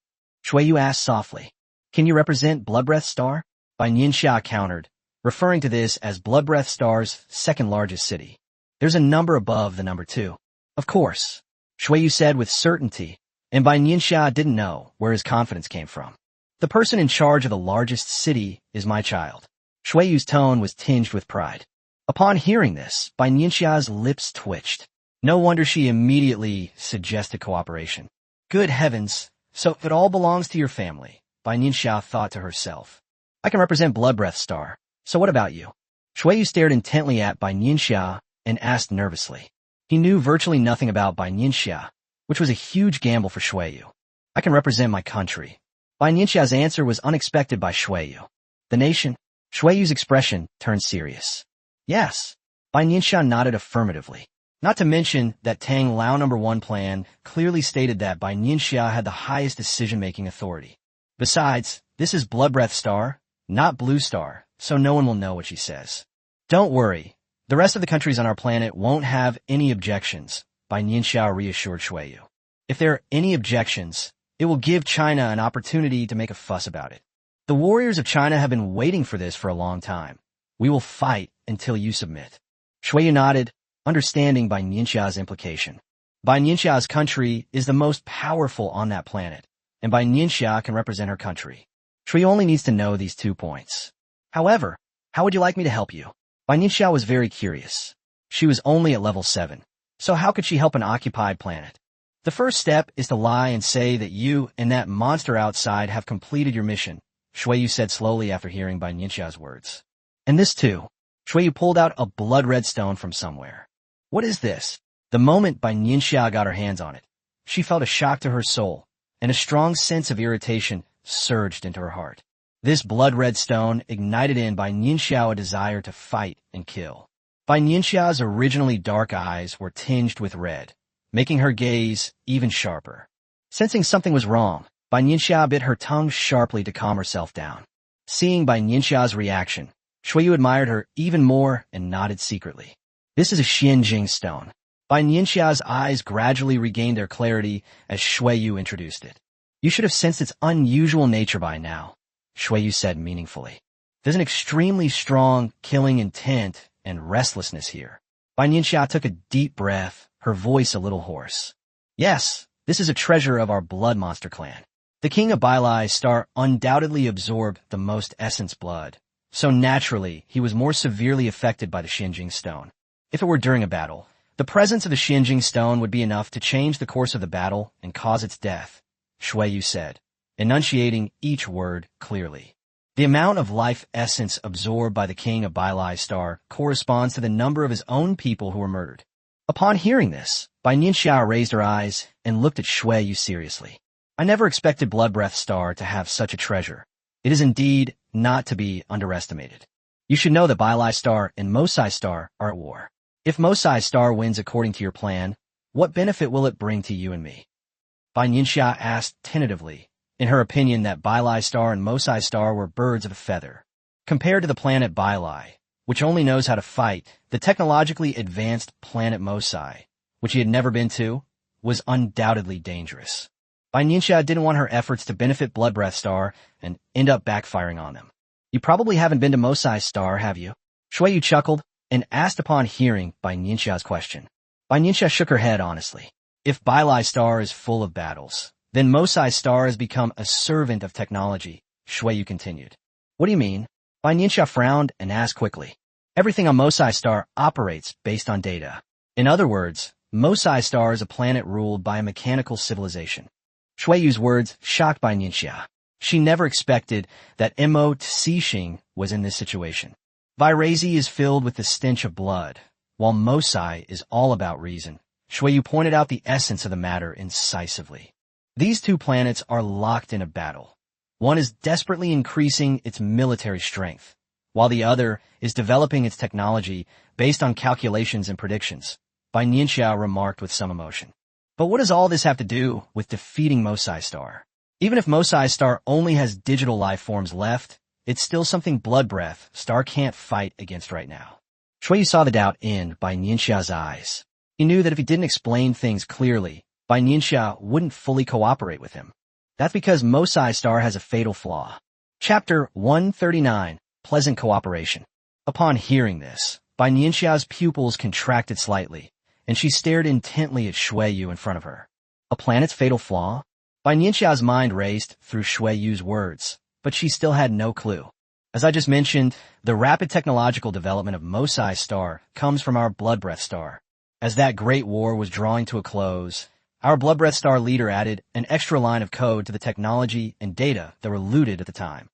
Shuiyu asked softly. Can you represent Blood Breath Star? Bai Nianxia countered, referring to this as Blood Breath Star's second largest city. There's a number above the number 2. Of course, Shuiyu said with certainty, and Bai Nianxia didn't know where his confidence came from. The person in charge of the largest city is my child. Shuiyu's tone was tinged with pride. Upon hearing this, Bai Nianxia's lips twitched. No wonder she immediately suggested cooperation. Good heavens, so it all belongs to your family, Bai Nianxia thought to herself. I can represent Blood Breath Star, so what about you? Shuiyu stared intently at Bai Nianxia and asked nervously. He knew virtually nothing about Bai Nianxia, which was a huge gamble for Shuiyu. I can represent my country. Bai Nianxia's answer was unexpected by Shuiyu. The nation? Shuiyu's expression turned serious. Yes. Bai Nianxia nodded affirmatively. Not to mention that Tang Lao No. 1 plan clearly stated that Bai Nianxia had the highest decision-making authority. Besides, this is Blood Breath Star, not Blue Star, so no one will know what she says. Don't worry. The rest of the countries on our planet won't have any objections, Bai Nianxia reassured Shuiyu. If there are any objections, it will give China an opportunity to make a fuss about it. The warriors of China have been waiting for this for a long time. We will fight until you submit. Shuiyu nodded, understanding Bai Nianxia's implication. Bai Nianxia's country is the most powerful on that planet, and Bai Nianxia can represent her country. Shuiyu only needs to know these 2 points. However, how would you like me to help you? Bai Nianxia was very curious. She was only at level 7, so how could she help an occupied planet? The first step is to lie and say that you and that monster outside have completed your mission, Shuiyu said slowly after hearing Bai Nianxia's words. And this too. Shuiyu pulled out a blood-red stone from somewhere. What is this? The moment Bai Nianxia got her hands on it, she felt a shock to her soul, and a strong sense of irritation surged into her heart. This blood-red stone ignited in Bai Nianxia a desire to fight and kill. Bai Nianxia's originally dark eyes were tinged with red, making her gaze even sharper. Sensing something was wrong, Bai Nianxia bit her tongue sharply to calm herself down. Seeing Bai Nianxia's reaction, Shuiyu admired her even more and nodded secretly. This is a Xianjing stone. Bai Nianxia's eyes gradually regained their clarity as Shuiyu introduced it. You should have sensed its unusual nature by now, Shuiyu said meaningfully. There's an extremely strong killing intent and restlessness here. Bai Nianxia took a deep breath, her voice a little hoarse. Yes, this is a treasure of our blood monster clan. The king of Bailai Star undoubtedly absorbed the most essence blood, so naturally he was more severely affected by the Xinjing stone. If it were during a battle, the presence of the Xinjing stone would be enough to change the course of the battle and cause its death, Shuiyu said, enunciating each word clearly. The amount of life essence absorbed by the king of Bailai Star corresponds to the number of his own people who were murdered. Upon hearing this, Bai Nianxia raised her eyes and looked at Shuiyu seriously. I never expected Blood Breath Star to have such a treasure. It is indeed not to be underestimated. You should know that Bailai Star and Mosai Star are at war. If Mosai Star wins according to your plan, what benefit will it bring to you and me? Bai Nianxia asked tentatively, in her opinion that Bailai Star and Mosai Star were birds of a feather. Compared to the planet Bailai, which only knows how to fight, the technologically advanced planet Mosai, which he had never been to, was undoubtedly dangerous. Bai Nianxia didn't want her efforts to benefit Blood Breath Star and end up backfiring on them. You probably haven't been to Mosai Star, have you? Shuiyu chuckled and asked upon hearing Bai Nianxia's question. Bai Nianxia shook her head honestly. If Bailai Star is full of battles, then Mosai Star has become a servant of technology, Shuiyu continued. What do you mean? Bai Nianxia frowned and asked quickly. Everything on Mosai Star operates based on data. In other words, Mosai Star is a planet ruled by a mechanical civilization. Shuiyu's words shocked Bai Nianxia. She never expected that Mo Tsixing was in this situation. Vairazi is filled with the stench of blood, while Mosai is all about reason. Shuiyu pointed out the essence of the matter incisively. These two planets are locked in a battle. One is desperately increasing its military strength, while the other is developing its technology based on calculations and predictions, Bai Nianxia remarked with some emotion. But what does all this have to do with defeating Mosai Star? Even if Mosai Star only has digital life forms left, it's still something Blood Breath Star can't fight against right now. Shuiyu saw the doubt in Bai Nianxia's eyes. He knew that if he didn't explain things clearly, Bai Nianxia wouldn't fully cooperate with him. That's because Mosai Star has a fatal flaw. Chapter 139, Pleasant Cooperation. Upon hearing this, Bai Nianxia's pupils contracted slightly, and she stared intently at Shuiyu in front of her. A planet's fatal flaw? Bai Nianxia's mind raced through Shuiyu's words, but she still had no clue. As I just mentioned, the rapid technological development of Mosai Star comes from our Blood Breath Star. As that great war was drawing to a close, our Blood Breath Star leader added an extra line of code to the technology and data that were looted at the time.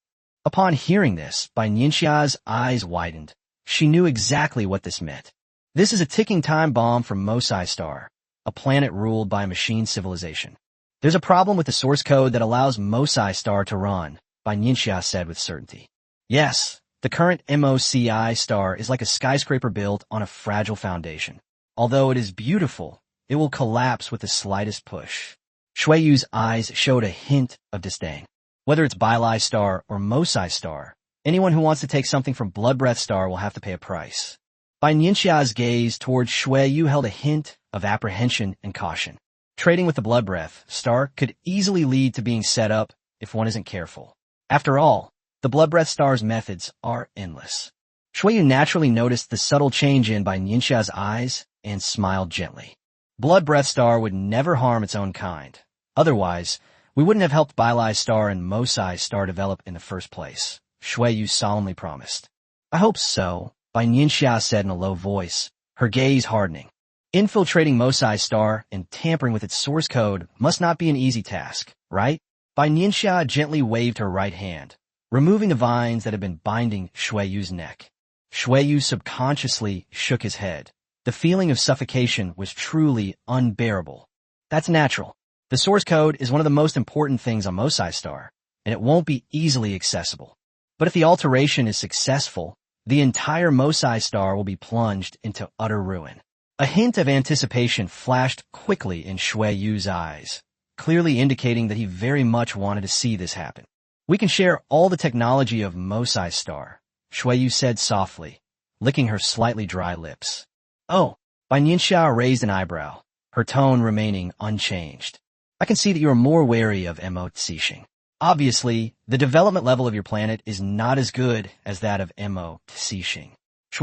Upon hearing this, Bai Nianxia's eyes widened. She knew exactly what this meant. This is a ticking time bomb from Mosai Star, a planet ruled by a machine civilization. There's a problem with the source code that allows Mosai Star to run, Bai Nianxia said with certainty. Yes, the current MOCI star is like a skyscraper built on a fragile foundation. Although it is beautiful, it will collapse with the slightest push. Shuiyu's eyes showed a hint of disdain. Whether it's Bailai Star or Mosai Star, anyone who wants to take something from Blood Breath Star will have to pay a price. Bai Nianxia's gaze towards Shuiyu held a hint of apprehension and caution. Trading with the Blood Breath Star could easily lead to being set up if one isn't careful. After all, the Blood Breath Star's methods are endless. Shuiyu naturally noticed the subtle change in Bai Nianxia's eyes and smiled gently. Blood Breath Star would never harm its own kind. Otherwise, we wouldn't have helped Bailai Star and Mosai Star develop in the first place, Shuiyu solemnly promised. I hope so, Bai Nianxia said in a low voice, her gaze hardening. Infiltrating Mosai Star and tampering with its source code must not be an easy task, right? Bai Nianxia gently waved her right hand, removing the vines that had been binding Shuiyu's neck. Shuiyu subconsciously shook his head. The feeling of suffocation was truly unbearable. That's natural. The source code is one of the most important things on Mosai Star, and it won't be easily accessible. But if the alteration is successful, the entire Mosai Star will be plunged into utter ruin. A hint of anticipation flashed quickly in Shuiyu's eyes, clearly indicating that he very much wanted to see this happen. We can share all the technology of Mosai Star, Shuiyu said softly, licking her slightly dry lips. Oh, Bai Nianxia raised an eyebrow, her tone remaining unchanged. I can see that you are more wary of Mo Tsixing. Obviously, the development level of your planet is not as good as that of Mo Tsixing.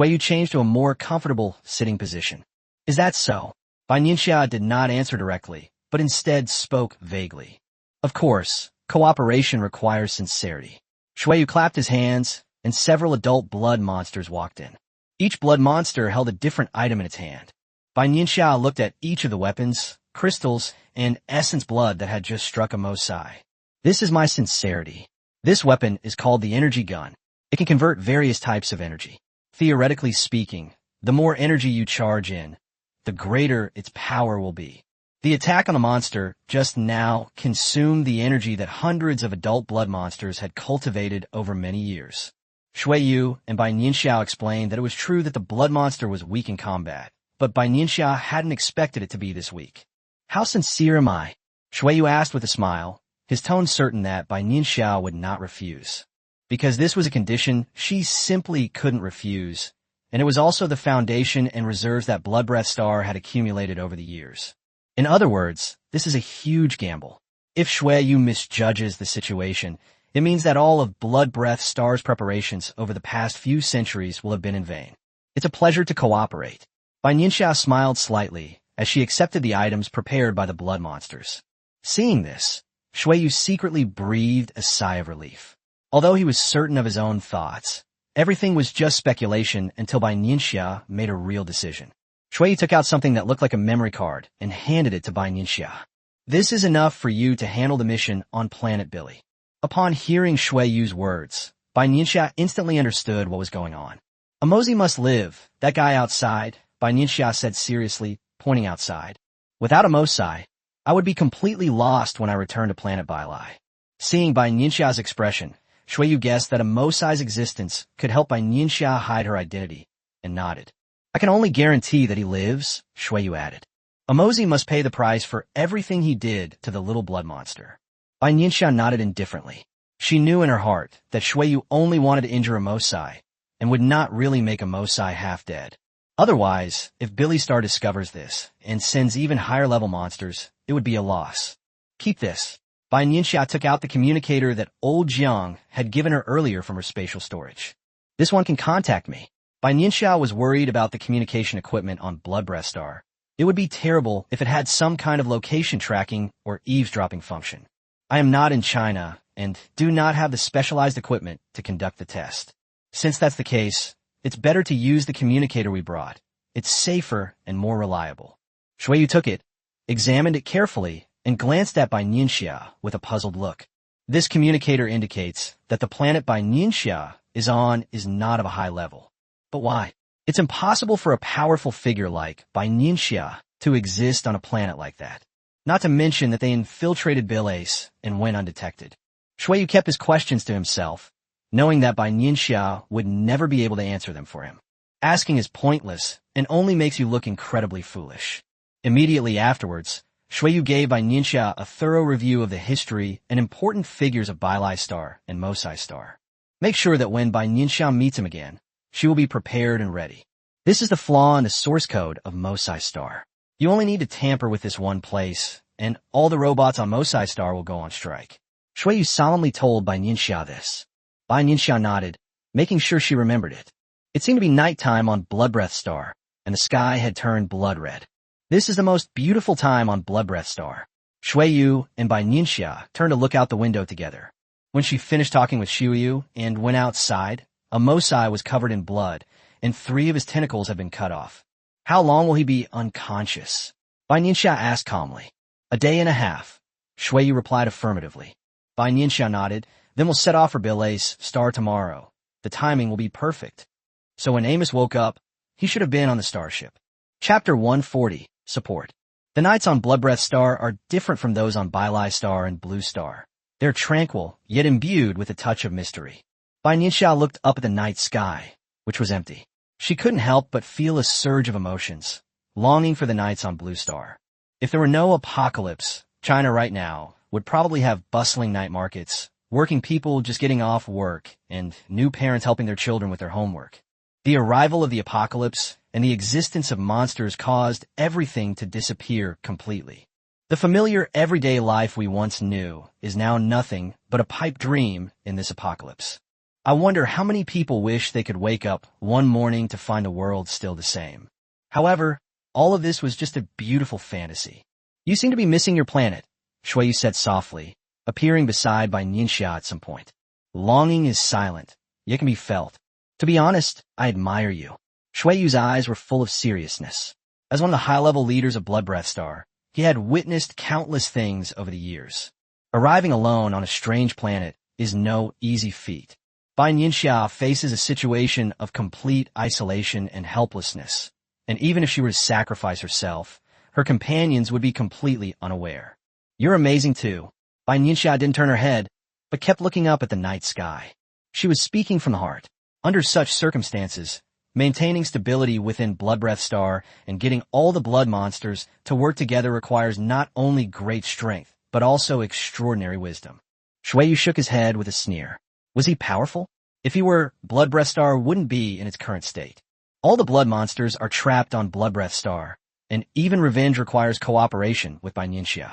Yu changed to a more comfortable sitting position. Is that so? Bai Nianxia did not answer directly, but instead spoke vaguely. Of course, cooperation requires sincerity. Yu clapped his hands, and several adult blood monsters walked in. Each blood monster held a different item in its hand. Bai Nianxia looked at each of the weapons, crystals, and essence blood that had just struck a Mosai. This is my sincerity. This weapon is called the energy gun. It can convert various types of energy. Theoretically speaking, the more energy you charge in, the greater its power will be. The attack on the monster just now consumed the energy that hundreds of adult blood monsters had cultivated over many years. Yu and Bai Nianxia explained that it was true that the blood monster was weak in combat, but Bai Nianxia hadn't expected it to be this weak. How sincere am I? Yu asked with a smile, his tone certain that Bai Nianxia would not refuse. Because this was a condition she simply couldn't refuse, and it was also the foundation and reserves that Blood Breath Star had accumulated over the years. In other words, this is a huge gamble. If Yu misjudges the situation, it means that all of Blood Breath Star's preparations over the past few centuries will have been in vain. It's a pleasure to cooperate. Bai Nianxia smiled slightly as she accepted the items prepared by the blood monsters. Seeing this, Yu secretly breathed a sigh of relief. Although he was certain of his own thoughts, everything was just speculation until Bai Nianxia made a real decision. Yu took out something that looked like a memory card and handed it to Bai Nianxia. This is enough for you to handle the mission on Planet Billy. Upon hearing Yu's words, Bai Nianxia instantly understood what was going on. A Mosey must live, that guy outside, Bai Nianxia said seriously, pointing outside. Without a Mosai, I would be completely lost when I return to Planet Bilai. Seeing Bai Nianxia's expression, Yu guessed that a Mosai's existence could help Bai Nianxia hide her identity, and nodded. I can only guarantee that he lives, Yu added. A Mosey must pay the price for everything he did to the little blood monster. Bai Nianxia nodded indifferently. She knew in her heart that Yu only wanted to injure a Mosai, and would not really make a Mosai half dead. Otherwise, if Billy Star discovers this, and sends even higher-level monsters, it would be a loss. Keep this. Bai Nianxia took out the communicator that old Jiang had given her earlier from her spatial storage. This one can contact me. Bai Nianxia was worried about the communication equipment on Blood Breath Star. It would be terrible if it had some kind of location tracking or eavesdropping function. I am not in China, and do not have the specialized equipment to conduct the test. Since that's the case, it's better to use the communicator we brought. It's safer and more reliable. Yu took it, examined it carefully, and glanced at Bai Nianxia with a puzzled look. This communicator indicates that the planet Bai Nianxia is on is not of a high level. But why? It's impossible for a powerful figure like Bai Nianxia to exist on a planet like that. Not to mention that they infiltrated Bilace and went undetected. Yu kept his questions to himself, knowing that Bai Nianxia would never be able to answer them for him. Asking is pointless and only makes you look incredibly foolish. Immediately afterwards, Yu gave Bai Nianxia a thorough review of the history and important figures of Bilai Star and Mosai Star. Make sure that when Bai Nianxia meets him again, she will be prepared and ready. This is the flaw in the source code of Mosai Star. You only need to tamper with this one place, and all the robots on Mosai Star will go on strike. Yu solemnly told Bai Nianxia this. Bai Nianxia nodded, making sure she remembered it. It seemed to be nighttime on Blood Breath Star, and the sky had turned blood red. This is the most beautiful time on Blood Breath Star. Yu and Bai Nianxia turned to look out the window together. When she finished talking with Yu and went outside, a Mosai was covered in blood, and 3 of his tentacles had been cut off. How long will he be unconscious? Bai Nianxia asked calmly. A day and a half. Yu replied affirmatively. Bai Nianxia nodded. Then we'll set off for Bilace Star tomorrow. The timing will be perfect. So when Amos woke up, he should have been on the starship. Chapter 140, Support. The nights on Blood Breath Star are different from those on Bilai Star and Blue Star. They're tranquil, yet imbued with a touch of mystery. Bai Nianxia looked up at the night sky, which was empty. She couldn't help but feel a surge of emotions, longing for the nights on Blue Star. If there were no apocalypse, China right now would probably have bustling night markets, working people just getting off work, and new parents helping their children with their homework. The arrival of the apocalypse and the existence of monsters caused everything to disappear completely. The familiar everyday life we once knew is now nothing but a pipe dream in this apocalypse. I wonder how many people wish they could wake up one morning to find the world still the same. However, all of this was just a beautiful fantasy. You seem to be missing your planet, Shuiyu said softly, appearing beside Bai Nianxia at some point. Longing is silent, yet can be felt. To be honest, I admire you. Shuiyu's eyes were full of seriousness. As one of the high-level leaders of Blood Breath Star, he had witnessed countless things over the years. Arriving alone on a strange planet is no easy feat. Bai Nianxia faces a situation of complete isolation and helplessness, and even if she were to sacrifice herself, her companions would be completely unaware. You're amazing too. Bai Nianxia didn't turn her head, but kept looking up at the night sky. She was speaking from the heart. Under such circumstances, maintaining stability within Blood Breath Star and getting all the blood monsters to work together requires not only great strength, but also extraordinary wisdom. Shuiyu shook his head with a sneer. Was he powerful? If he were, Blood Breath Star wouldn't be in its current state. All the blood monsters are trapped on Blood Breath Star, and even revenge requires cooperation with Bai Nianxia.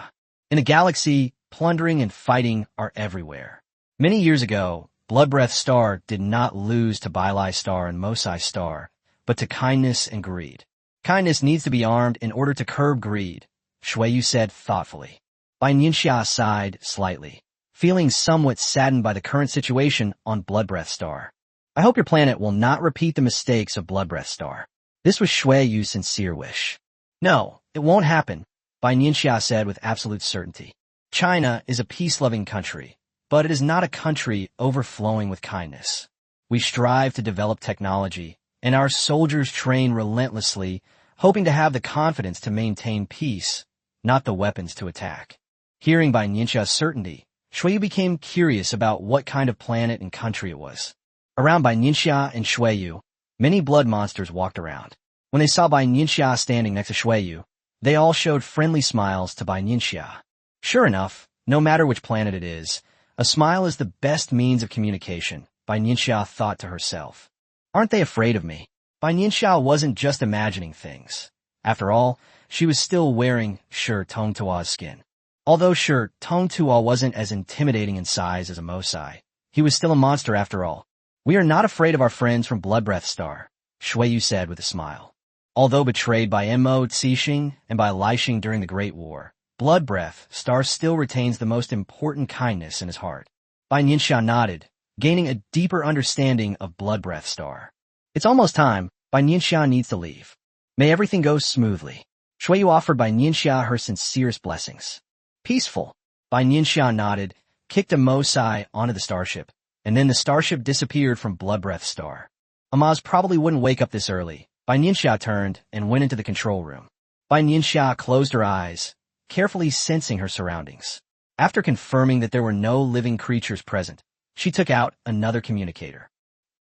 In a galaxy, plundering and fighting are everywhere. Many years ago, Blood Breath Star did not lose to Bai Star and Mosai Star, but to kindness and greed. Kindness needs to be armed in order to curb greed, Shuiyu said thoughtfully. Bai Nianxia sighed slightly, feeling somewhat saddened by the current situation on Blood Breath Star. I hope your planet will not repeat the mistakes of Blood Breath Star. This was Shuiyu's sincere wish. No, it won't happen, Bai Nianxia said with absolute certainty. China is a peace-loving country, but it is not a country overflowing with kindness. We strive to develop technology, and our soldiers train relentlessly, hoping to have the confidence to maintain peace, not the weapons to attack. Hearing Bai Nianxia's certainty, Shuiyu became curious about what kind of planet and country it was. Around Bai Nianxia and Shuiyu, many blood monsters walked around. When they saw Bai Nianxia standing next to Shuiyu, they all showed friendly smiles to Bai Nianxia. Sure enough, no matter which planet it is, a smile is the best means of communication, Bai Nianxia thought to herself. Aren't they afraid of me? Bai Nianxia wasn't just imagining things. After all, she was still wearing Shi Tongtua's skin. Although Shi Tongtua wasn't as intimidating in size as a Mosai, he was still a monster after all. We are not afraid of our friends from Blood Breath Star, Shuiyu said with a smile. Although betrayed by Enmo Cixing and by Lixing during the Great War, Blood Breath Star still retains the most important kindness in his heart. Bai Nianxia nodded, gaining a deeper understanding of Blood Breath Star. It's almost time. Bai Nianxia needs to leave. May everything go smoothly. Shuiyu offered Bai Nianxia her sincerest blessings. Peaceful. Bai Nianxia nodded, kicked a Mosai onto the starship, and then the starship disappeared from Blood Breath Star. Amaz probably wouldn't wake up this early. Bai Nianxia turned and went into the control room. Bai Nianxia closed her eyes, carefully sensing her surroundings. After confirming that there were no living creatures present, she took out another communicator.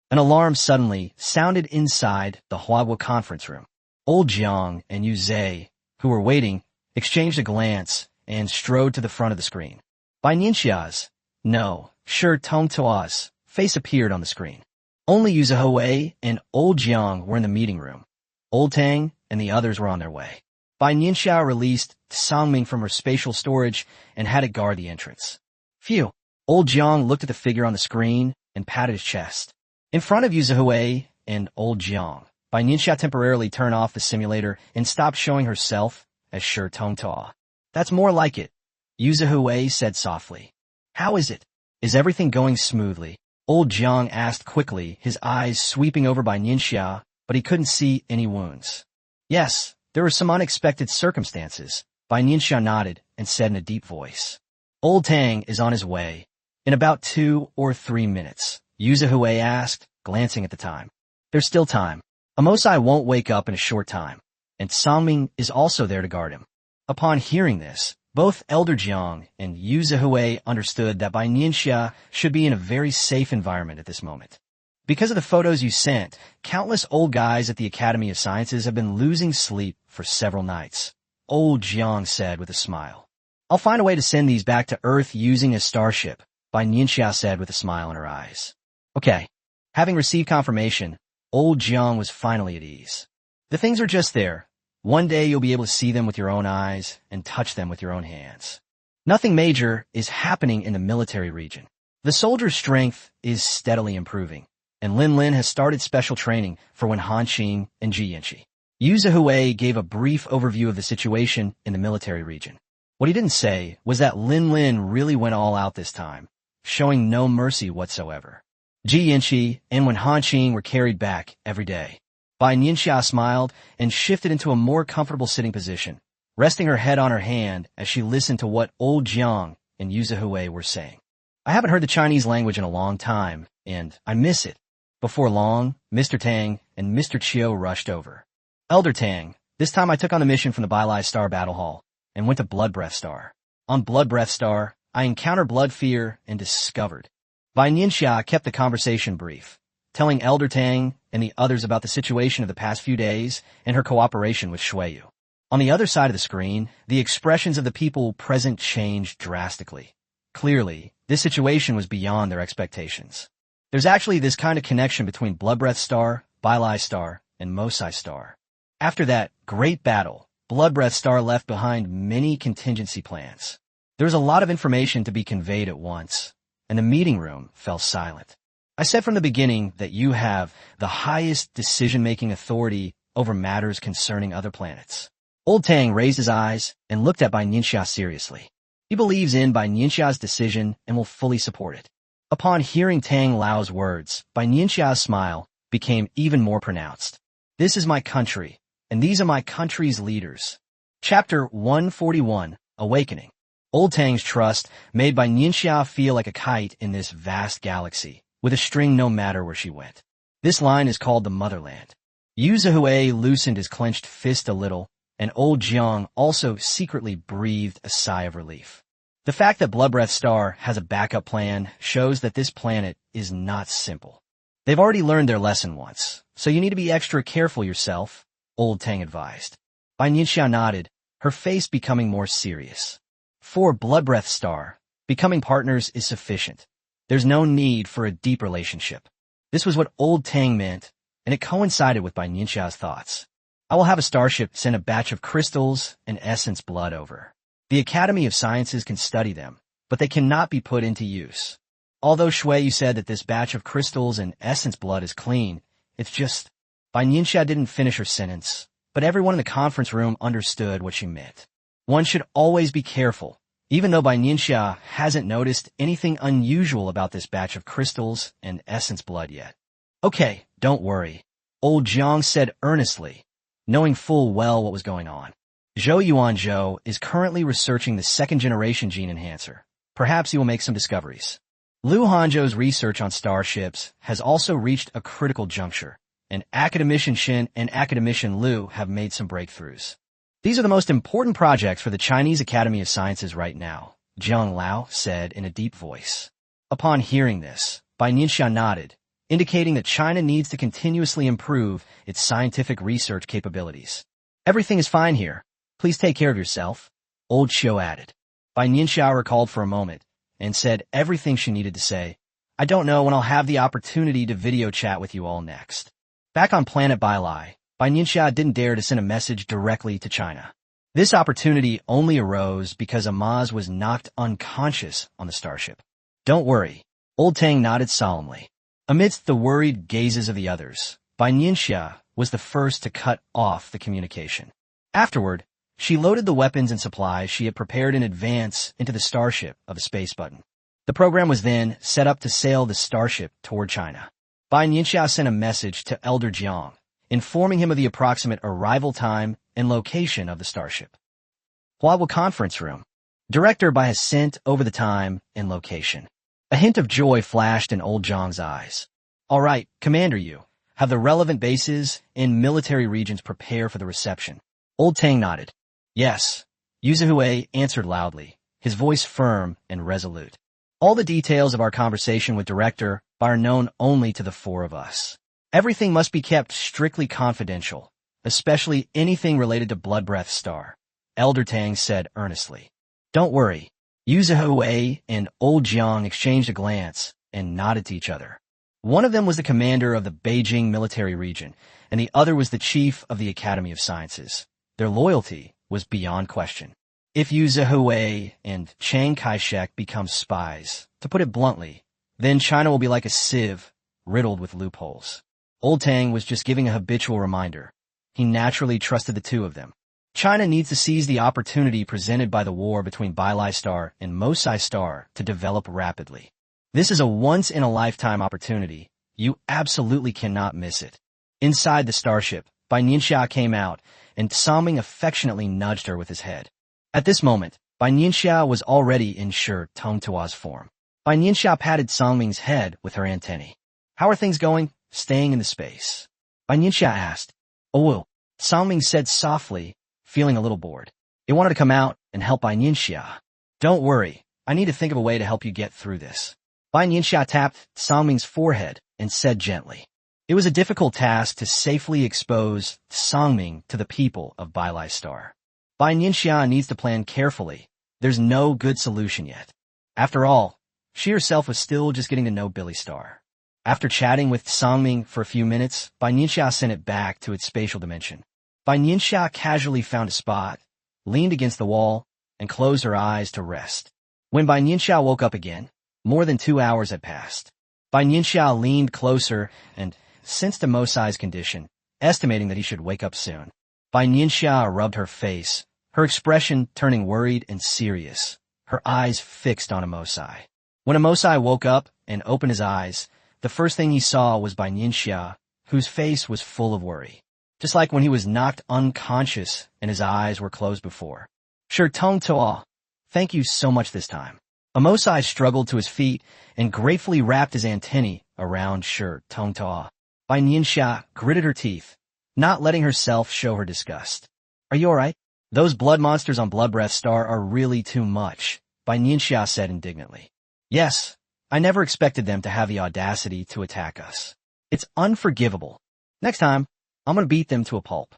An alarm suddenly sounded inside the Huaguo conference room. Old Jiang and Yu Zhe, who were waiting, exchanged a glance and strode to the front of the screen. Bai Nianxia's, no, Shi Tongtua's, face appeared on the screen. Only Yu Zhe and Old Jiang were in the meeting room. Old Tang and the others were on their way. Bai Nianxia released Sangming from her spatial storage and had it guard the entrance. Phew. Old Jiang looked at the figure on the screen and patted his chest. In front of Yu Zhe and Old Jiang, Bai Nianxia temporarily turned off the simulator and stopped showing herself as Shi Tongtua. That's more like it, Yu Zhe said softly. How is it? Is everything going smoothly? Old Jiang asked quickly, his eyes sweeping over Bai Nianxia, but he couldn't see any wounds. Yes, there were some unexpected circumstances. Bai Nianxia nodded and said in a deep voice. Old Tang is on his way. In about 2 or 3 minutes, Yu Zhe asked, glancing at the time. There's still time. Amosai won't wake up in a short time, and Sangming is also there to guard him. Upon hearing this, both Elder Jiang and Yu Zhe understood that Bai Nianxia should be in a very safe environment at this moment. Because of the photos you sent, countless old guys at the Academy of Sciences have been losing sleep for several nights, Old Jiang said with a smile. I'll find a way to send these back to Earth using a starship, Bai Nianxia said with a smile in her eyes. Okay. Having received confirmation, Old Jiang was finally at ease. The things are just there. One day you'll be able to see them with your own eyes and touch them with your own hands. Nothing major is happening in the military region. The soldier's strength is steadily improving, and Lin Lin has started special training for when Han Qing and Ji Yanqi. Yu Zhihui gave a brief overview of the situation in the military region. What he didn't say was that Lin Lin really went all out this time, showing no mercy whatsoever. Ji Yanqi and when Han Qing were carried back every day. Bai Nianxia smiled and shifted into a more comfortable sitting position, resting her head on her hand as she listened to what old Jiang and Yu Zhihui were saying. I haven't heard the Chinese language in a long time, and I miss it. Before long, Mr. Tang and Mr. Chiu rushed over. Elder Tang, this time I took on the mission from the Bai Star Battle Hall and went to Blood Breath Star. On Blood Breath Star, I encountered Blood Fear and discovered. Bai Nianxia kept the conversation brief, telling Elder Tang and the others about the situation of the past few days and her cooperation with Shuiyu. On the other side of the screen, the expressions of the people present changed drastically. Clearly, this situation was beyond their expectations. There's actually this kind of connection between Bloodbreath Star, Bailai Star, and Mosai Star. After that great battle, Bloodbreath Star left behind many contingency plans. There was a lot of information to be conveyed at once, and the meeting room fell silent. I said from the beginning that you have the highest decision-making authority over matters concerning other planets. Old Tang raised his eyes and looked at Bai Nianxia seriously. He believes in Bai Nianxia's decision and will fully support it. Upon hearing Tang Lao's words, Bai Nianxia's smile became even more pronounced. This is my country, and these are my country's leaders. Chapter 141, Awakening. Old Tang's trust made Bai Nianxia feel like a kite in this vast galaxy, with a string no matter where she went. This line is called the motherland. Yu Zhihui loosened his clenched fist a little, and old Jiang also secretly breathed a sigh of relief. The fact that Bloodbreath Star has a backup plan shows that this planet is not simple. They've already learned their lesson once, so you need to be extra careful yourself, old Tang advised. Bai Nianxia nodded, her face becoming more serious. For Bloodbreath Star, becoming partners is sufficient. There's no need for a deep relationship. This was what old Tang meant, and it coincided with Bai Nianxia's thoughts. I will have a starship send a batch of crystals and essence blood over. The Academy of Sciences can study them, but they cannot be put into use. Although Shuiyu said that this batch of crystals and essence blood is clean, it's just... Bai Nianxia didn't finish her sentence, but everyone in the conference room understood what she meant. One should always be careful, even though Bai Nianxia hasn't noticed anything unusual about this batch of crystals and essence blood yet. Okay, don't worry, old Jiang said earnestly, knowing full well what was going on. Zhou Yuanzhou is currently researching the second-generation gene enhancer. Perhaps he will make some discoveries. Liu Hanzhou's research on starships has also reached a critical juncture, and Academician Shin and Academician Liu have made some breakthroughs. These are the most important projects for the Chinese Academy of Sciences right now, Jiang Lao said in a deep voice. Upon hearing this, Bai Nianxia nodded, indicating that China needs to continuously improve its scientific research capabilities. Everything is fine here. Please take care of yourself, old Qiu added. Bai Nianxia recalled for a moment and said everything she needed to say. I don't know when I'll have the opportunity to video chat with you all next. Back on planet Bailai, Bai Nianxia didn't dare to send a message directly to China. This opportunity only arose because Amaz was knocked unconscious on the starship. Don't worry, old Tang nodded solemnly. Amidst the worried gazes of the others, Bai Nianxia was the first to cut off the communication. Afterward, she loaded the weapons and supplies she had prepared in advance into the starship of a space button. The program was then set up to sail the starship toward China. Bai Nianxia sent a message to Elder Jiang, informing him of the approximate arrival time and location of the starship. Huawei Conference Room. Director Bai has sent over the time and location. A hint of joy flashed in old Jiang's eyes. All right, Commander Yu, have the relevant bases and military regions prepare for the reception. Old Tang nodded. Yes. Yu Zhihui answered loudly, his voice firm and resolute. All the details of our conversation with Director Bai are known only to the four of us. Everything must be kept strictly confidential, especially anything related to Bloodbreath Star, Elder Tang said earnestly. Don't worry. Yu Zhihui and old Jiang exchanged a glance and nodded to each other. One of them was the commander of the Beijing military region, and the other was the chief of the Academy of Sciences. Their loyalty was beyond question. If Yu Zhihui and Chiang Kai-shek become spies, to put it bluntly, Then China will be like a sieve, riddled with loopholes. Old Tang was just giving a habitual reminder. He naturally trusted the two of them. China needs to seize the opportunity presented by the war between Bai Star and Mosai Star to develop rapidly. This is a once-in-a-lifetime opportunity. You absolutely cannot miss it. Inside the starship, Bai Nianxia came out, and Sangming affectionately nudged her with his head. At this moment, Bai Nianxia was already in Shi Tongtua's form. Bai Nianxia patted Sangming's head with her antennae. "How are things going? Staying in the space?" Bai Nianxia asked. "Oh well," Sangming said softly, feeling a little bored. It wanted to come out and help Bai Nianxia. "Don't worry, I need to think of a way to help you get through this." Bai Nianxia tapped Sangming's forehead and said gently. It was a difficult task to safely expose Sangming to the people of Bai Star. Bai Nianxia needs to plan carefully. There's no good solution yet. After all, she herself was still just getting to know Billy Star. After chatting with Sangming for a few minutes, Bai Nianxia sent it back to its spatial dimension. Bai Nianxia casually found a spot, leaned against the wall, and closed her eyes to rest. When Bai Nianxia woke up again, more than 2 hours had passed. Bai Nianxia leaned closer and sensed Mosai's condition, estimating that he should wake up soon. Bai Nianxia rubbed her face, her expression turning worried and serious, her eyes fixed on Mosai. When Mosai woke up and opened his eyes, the first thing he saw was Bai Nianxia, whose face was full of worry. Just like when he was knocked unconscious and his eyes were closed before. "Shi Tongtua, thank you so much this time." Mosai struggled to his feet and gratefully wrapped his antennae around Shi Tongtua. Bai Nianxia gritted her teeth, not letting herself show her disgust. "Are you alright? Those blood monsters on Bloodbreath Star are really too much," Bai Nianxia said indignantly. "Yes, I never expected them to have the audacity to attack us. It's unforgivable. Next time, I'm gonna beat them to a pulp."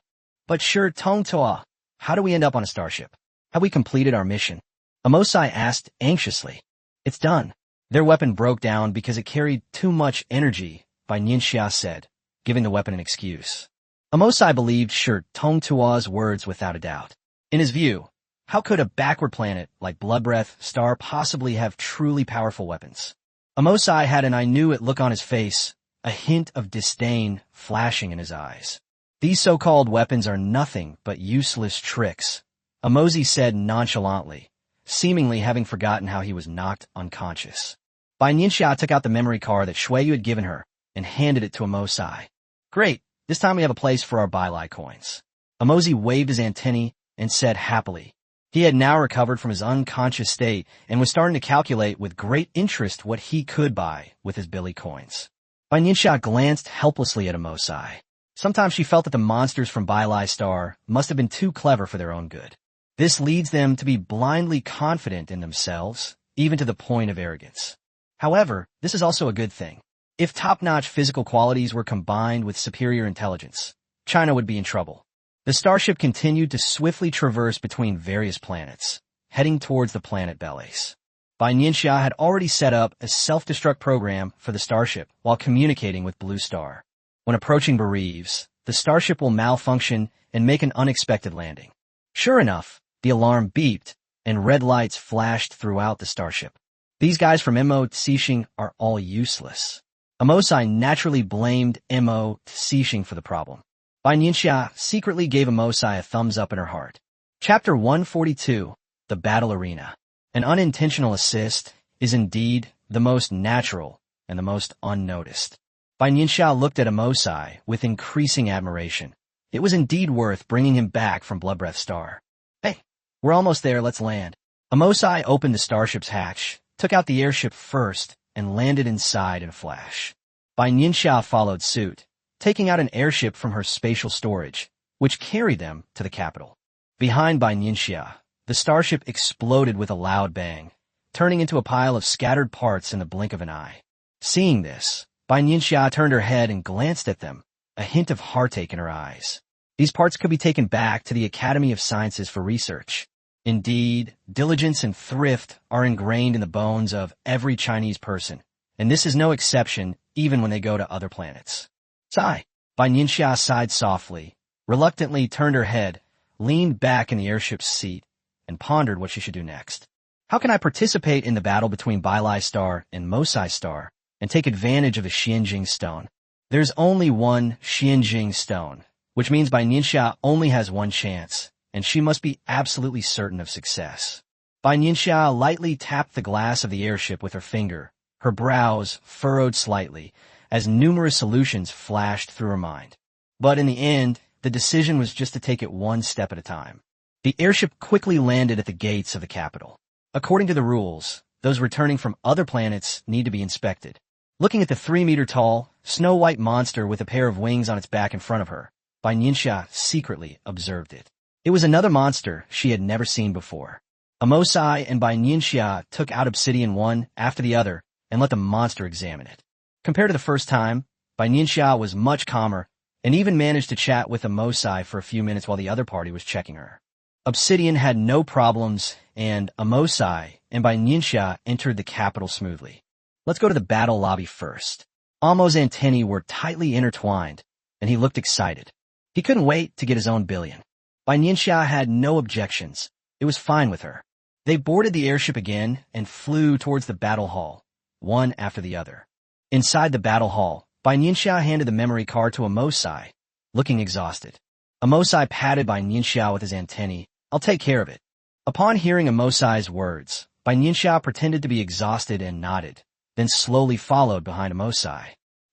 "But Shi Tongtua, how do we end up on a starship? Have we completed our mission?" Mosai asked anxiously. "It's done. Their weapon broke down because it carried too much energy," Bai Nianxia said, giving the weapon an excuse. Mosai believed Shi Tongtua's words without a doubt. In his view, how could a backward planet like Bloodbreath Star possibly have truly powerful weapons? Mosai had an "I knew it" look on his face, a hint of disdain flashing in his eyes. "These so-called weapons are nothing but useless tricks," Mosai said nonchalantly, seemingly having forgotten how he was knocked unconscious. Bai Nianxia took out the memory card that Shuiyu had given her and handed it to Mosai. "Great, this time we have a place for our Bai coins." Mosai waved his antennae and said happily. He had now recovered from his unconscious state and was starting to calculate with great interest what he could buy with his Billy coins. Bai Nianxia glanced helplessly at Mosai. Sometimes she felt that the monsters from Bai Star must have been too clever for their own good. This leads them to be blindly confident in themselves, even to the point of arrogance. However, this is also a good thing. If top-notch physical qualities were combined with superior intelligence, China would be in trouble. The starship continued to swiftly traverse between various planets, heading towards the planet Belace. Bai Nianxia had already set up a self-destruct program for the starship while communicating with Blue Star. When approaching Bereaves, the starship will malfunction and make an unexpected landing. Sure enough, the alarm beeped, and red lights flashed throughout the starship. These guys from Mo Tshixing are all useless. Mosai naturally blamed Mo Tshixing for the problem. Bai Nianxia secretly gave Mosai a thumbs up in her heart. Chapter 142, The Battle Arena. An unintentional assist is indeed the most natural and the most unnoticed. Bai Nianxia looked at Mosai with increasing admiration. It was indeed worth bringing him back from Bloodbreath Star. "Hey, we're almost there, let's land." Mosai opened the starship's hatch, took out the airship first, and landed inside in a flash. Bai Nianxia followed suit, taking out an airship from her spatial storage, which carried them to the capital. Behind Bai Nianxia, the starship exploded with a loud bang, turning into a pile of scattered parts in the blink of an eye. Seeing this, Bai Nianxia turned her head and glanced at them, a hint of heartache in her eyes. These parts could be taken back to the Academy of Sciences for research. Indeed, diligence and thrift are ingrained in the bones of every Chinese person, and this is no exception even when they go to other planets. Sigh. Bai Nianxia sighed softly, reluctantly turned her head, leaned back in the airship's seat, and pondered what she should do next. How can I participate in the battle between Bai Lai Star and Mosai Star and take advantage of the Xianjing stone? There's only one Xianjing stone, which means Bai Nianxia only has one chance, and she must be absolutely certain of success. Bai Nianxia lightly tapped the glass of the airship with her finger, her brows furrowed slightly, as numerous solutions flashed through her mind. But in the end, the decision was just to take it one step at a time. The airship quickly landed at the gates of the capital. According to the rules, those returning from other planets need to be inspected. Looking at the 3-meter-tall, snow-white monster with a pair of wings on its back in front of her, Bai Nianxia secretly observed it. It was another monster she had never seen before. Amosai and Bai Nianxia took out obsidian one after the other and let the monster examine it. Compared to the first time, Bai Nianxia was much calmer and even managed to chat with Amosai for a few minutes while the other party was checking her. Obsidian had no problems, and Amosai and Bai Nianxia entered the capital smoothly. Let's go to the battle lobby first. Amo's antennae were tightly intertwined, and he looked excited. He couldn't wait to get his own billion. Bai Nianxia had no objections. It was fine with her. They boarded the airship again and flew towards the battle hall, one after the other. Inside the battle hall, Bai Nianxia handed the memory card to Amosai, looking exhausted. Amosai patted Bai Nianxia with his antennae. I'll take care of it. Upon hearing Amosai's words, Bai Nianxia pretended to be exhausted and nodded, then slowly followed behind Amosai.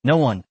No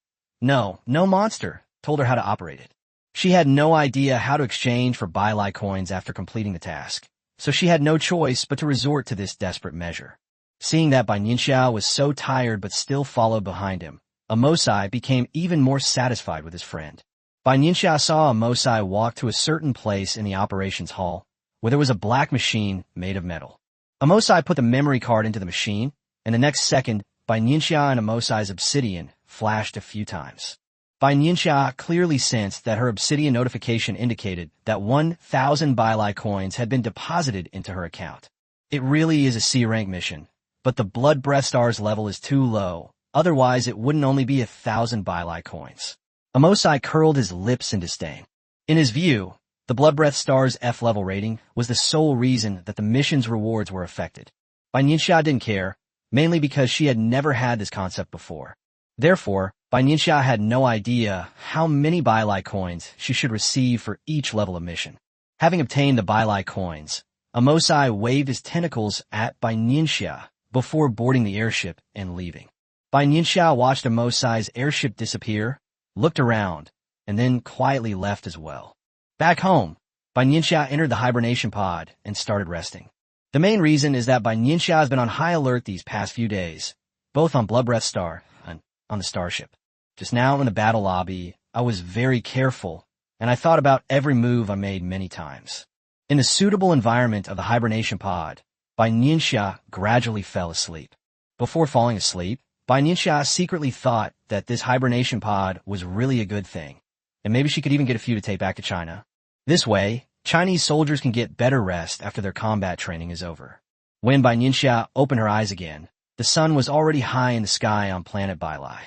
monster told her how to operate it. She had no idea how to exchange for Bai Lai coins after completing the task, so she had no choice but to resort to this desperate measure. Seeing that Bai Nianxia was so tired but still followed behind him, Amosai became even more satisfied with his friend. Bai Nianxia saw Amosai walk to a certain place in the operations hall, where there was a black machine made of metal. Amosai put the memory card into the machine, and the next second, Bai Nianxia and Amosai's obsidian flashed a few times. Bai Nianxia clearly sensed that her obsidian notification indicated that 1,000 Bai Lai coins had been deposited into her account. It really is a C-rank mission, but the Blood Breath Star's level is too low, otherwise it wouldn't only be 1,000 Bai Lai coins. Amosai curled his lips in disdain. In his view, the Blood Breath Star's F-level rating was the sole reason that the mission's rewards were affected. Bai Nianxia didn't care, mainly because she had never had this concept before. Therefore, Bai Nianxia had no idea how many Bai Lai coins she should receive for each level of mission. Having obtained the Bai Lai coins, Amosai waved his tentacles at Bai Nianxia before boarding the airship and leaving. Bai Nianxia watched Amosai's airship disappear, looked around, and then quietly left as well. Back home, Bai Nianxia entered the hibernation pod and started resting. The main reason is that Bai Nianxia has been on high alert these past few days, both on Blood Breath Star and on the starship. Just now in the battle lobby, I was very careful, and I thought about every move I made many times. In the suitable environment of the hibernation pod, Bai Nianxia gradually fell asleep. Before falling asleep, Bai Nianxia secretly thought that this hibernation pod was really a good thing, and maybe she could even get a few to take back to China. This way, Chinese soldiers can get better rest after their combat training is over. When Bai Nianxia opened her eyes again, the sun was already high in the sky on planet Bai Lai.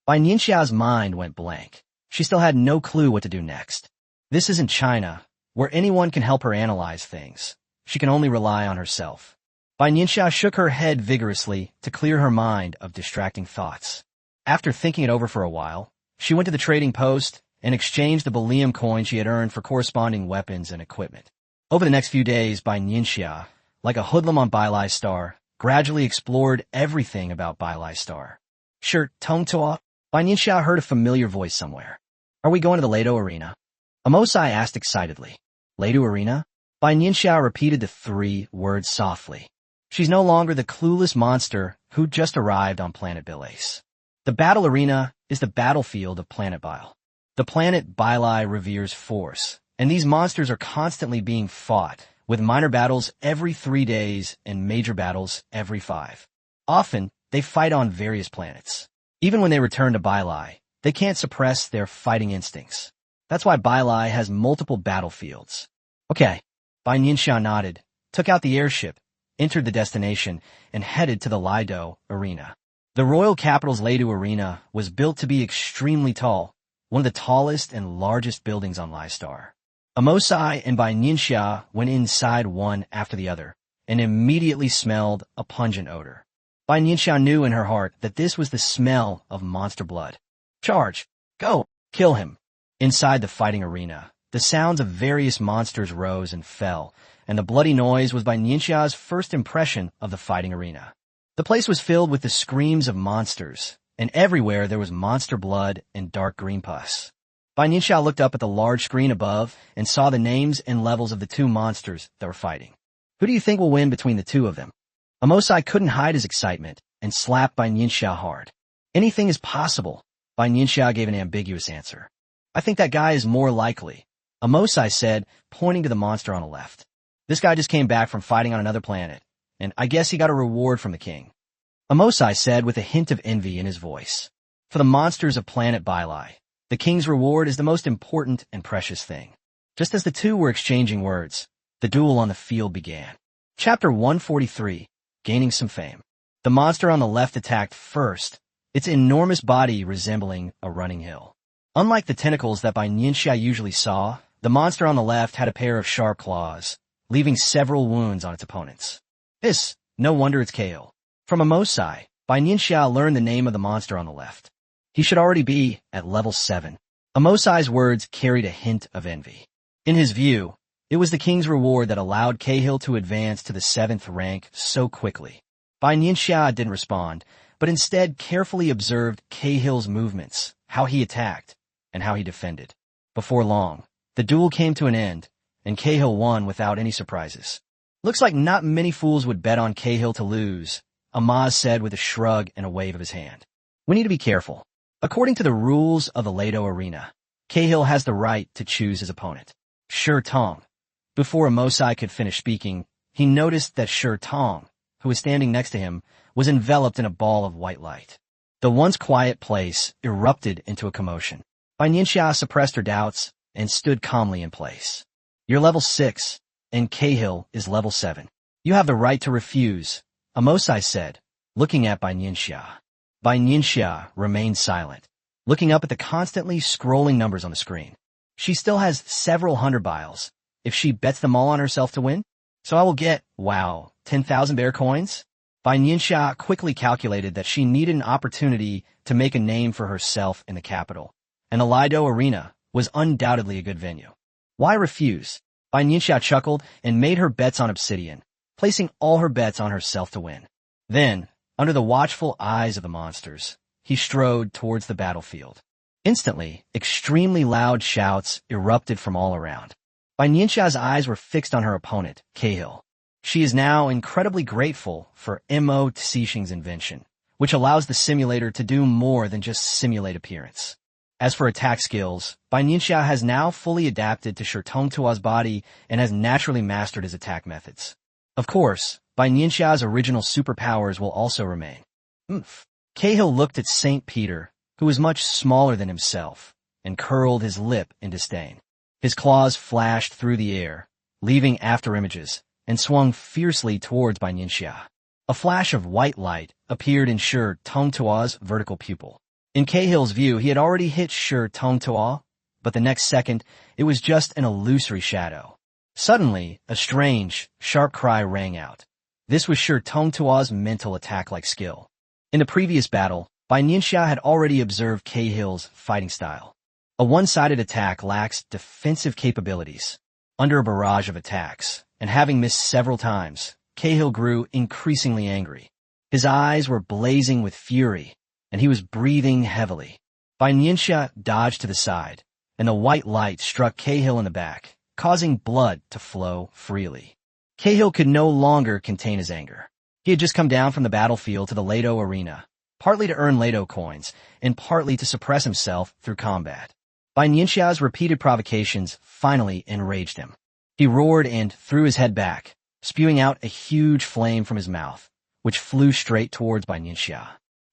Bai Nianxia's mind went blank. She still had no clue what to do next. This isn't China, where anyone can help her analyze things. She can only rely on herself. Bai Nianxia shook her head vigorously to clear her mind of distracting thoughts. After thinking it over for a while, she went to the trading post and exchanged the Balium coin she had earned for corresponding weapons and equipment. Over the next few days, Bai Nianxia, like a hoodlum on Bai Lai Star, gradually explored everything about Bai Lai Star. Sure, Tong Toa? Bai Nianxia heard a familiar voice somewhere. Are we going to the Lado Arena? Amosai asked excitedly. Lado Arena? Bai Nianxia repeated the 3 words softly. She's no longer the clueless monster who just arrived on planet Bilace. The battle arena is the battlefield of planet Bile. The planet Bai Lai reveres force, and these monsters are constantly being fought, with minor battles every 3 days and major battles every 5. Often, they fight on various planets. Even when they return to Bai Lai, they can't suppress their fighting instincts. That's why Bai Lai has multiple battlefields. Okay. Bai Nianxia nodded, took out the airship, entered the destination, and headed to the Lido Arena. The royal capital's Lido Arena was built to be extremely tall, one of the tallest and largest buildings on Lai Star. Amosai and Bai Nianxia went inside one after the other, and immediately smelled a pungent odor. Bai Nianxia knew in her heart that this was the smell of monster blood. Charge! Go! Kill him! Inside the fighting arena, the sounds of various monsters rose and fell, and the bloody noise was Bai Nianxia's first impression of the fighting arena. The place was filled with the screams of monsters, and everywhere there was monster blood and dark green pus. Bai Nianxia looked up at the large screen above and saw the names and levels of the two monsters that were fighting. Who do you think will win between the two of them? Amosai couldn't hide his excitement and slapped Bai Nianxia hard. Anything is possible. Bai Nianxia gave an ambiguous answer. I think that guy is more likely, Amosai said, pointing to the monster on the left. This guy just came back from fighting on another planet, and I guess he got a reward from the king. Amosai said with a hint of envy in his voice. For the monsters of planet Bailai, the king's reward is the most important and precious thing. Just as the two were exchanging words, the duel on the field began. Chapter 143, Gaining Some Fame. The monster on the left attacked first, its enormous body resembling a running hill. Unlike the tentacles that Bai Nianxia usually saw, the monster on the left had a pair of sharp claws, leaving several wounds on its opponents. No wonder it's KO. From Amosai, Bai Nianxia learned the name of the monster on the left. He should already be at level 7. Amosai's words carried a hint of envy. In his view, it was the king's reward that allowed Cahill to advance to the 7th rank so quickly. Bai Nianxia didn't respond, but instead carefully observed Cahill's movements, how he attacked, and how he defended. Before long, the duel came to an end, and Cahill won without any surprises. Looks like not many fools would bet on Cahill to lose, Amaz said with a shrug and a wave of his hand. We need to be careful. According to the rules of the Lado Arena, Cahill has the right to choose his opponent. Shi Tong. Before Amosai could finish speaking, he noticed that Shi Tong, who was standing next to him, was enveloped in a ball of white light. The once quiet place erupted into a commotion. Bai Nianxia suppressed her doubts and stood calmly in place. You're level 6, and Cahill is level 7. You have the right to refuse, Amosai said, looking at Bai Nianxia. Bai Nianxia remained silent, looking up at the constantly scrolling numbers on the screen. She still has several hundred biles. If she bets them all on herself to win, so I will get, 10,000 bear coins? Bai Nianxia quickly calculated that she needed an opportunity to make a name for herself in the capital, and the Lido Arena was undoubtedly a good venue. Why refuse? Bai Nianxia chuckled and made her bets on Obsidian, placing all her bets on herself to win. Then, under the watchful eyes of the monsters, he strode towards the battlefield. Instantly, extremely loud shouts erupted from all around. Bai Nianxia's eyes were fixed on her opponent, Cahill. She is now incredibly grateful for Mo Tsixing's invention, which allows the simulator to do more than just simulate appearance. As for attack skills, Bai Nianxia has now fully adapted to Shi Tongtua's body and has naturally mastered his attack methods. Of course, Bai Nianxia's original superpowers will also remain. Cahill looked at St. Peter, who was much smaller than himself, and curled his lip in disdain. His claws flashed through the air, leaving afterimages, and swung fiercely towards Bai Nianxia. A flash of white light appeared in Shi Tongtua's vertical pupil. In Cahill's view, he had already hit Shi Tongtua, but the next second, it was just an illusory shadow. Suddenly, a strange, sharp cry rang out. This was Shi Tongtua's mental attack-like skill. In the previous battle, Bai Nianxia had already observed Cahill's fighting style. A one-sided attack lacks defensive capabilities. Under a barrage of attacks, and having missed several times, Cahill grew increasingly angry. His eyes were blazing with fury, and he was breathing heavily. Bai Nianxia dodged to the side, and the white light struck Cahill in the back, causing blood to flow freely. Cahill could no longer contain his anger. He had just come down from the battlefield to the Lado Arena, partly to earn Lado coins, and partly to suppress himself through combat. Bai Nianxia's repeated provocations finally enraged him. He roared and threw his head back, spewing out a huge flame from his mouth, which flew straight towards Bai Nianxia.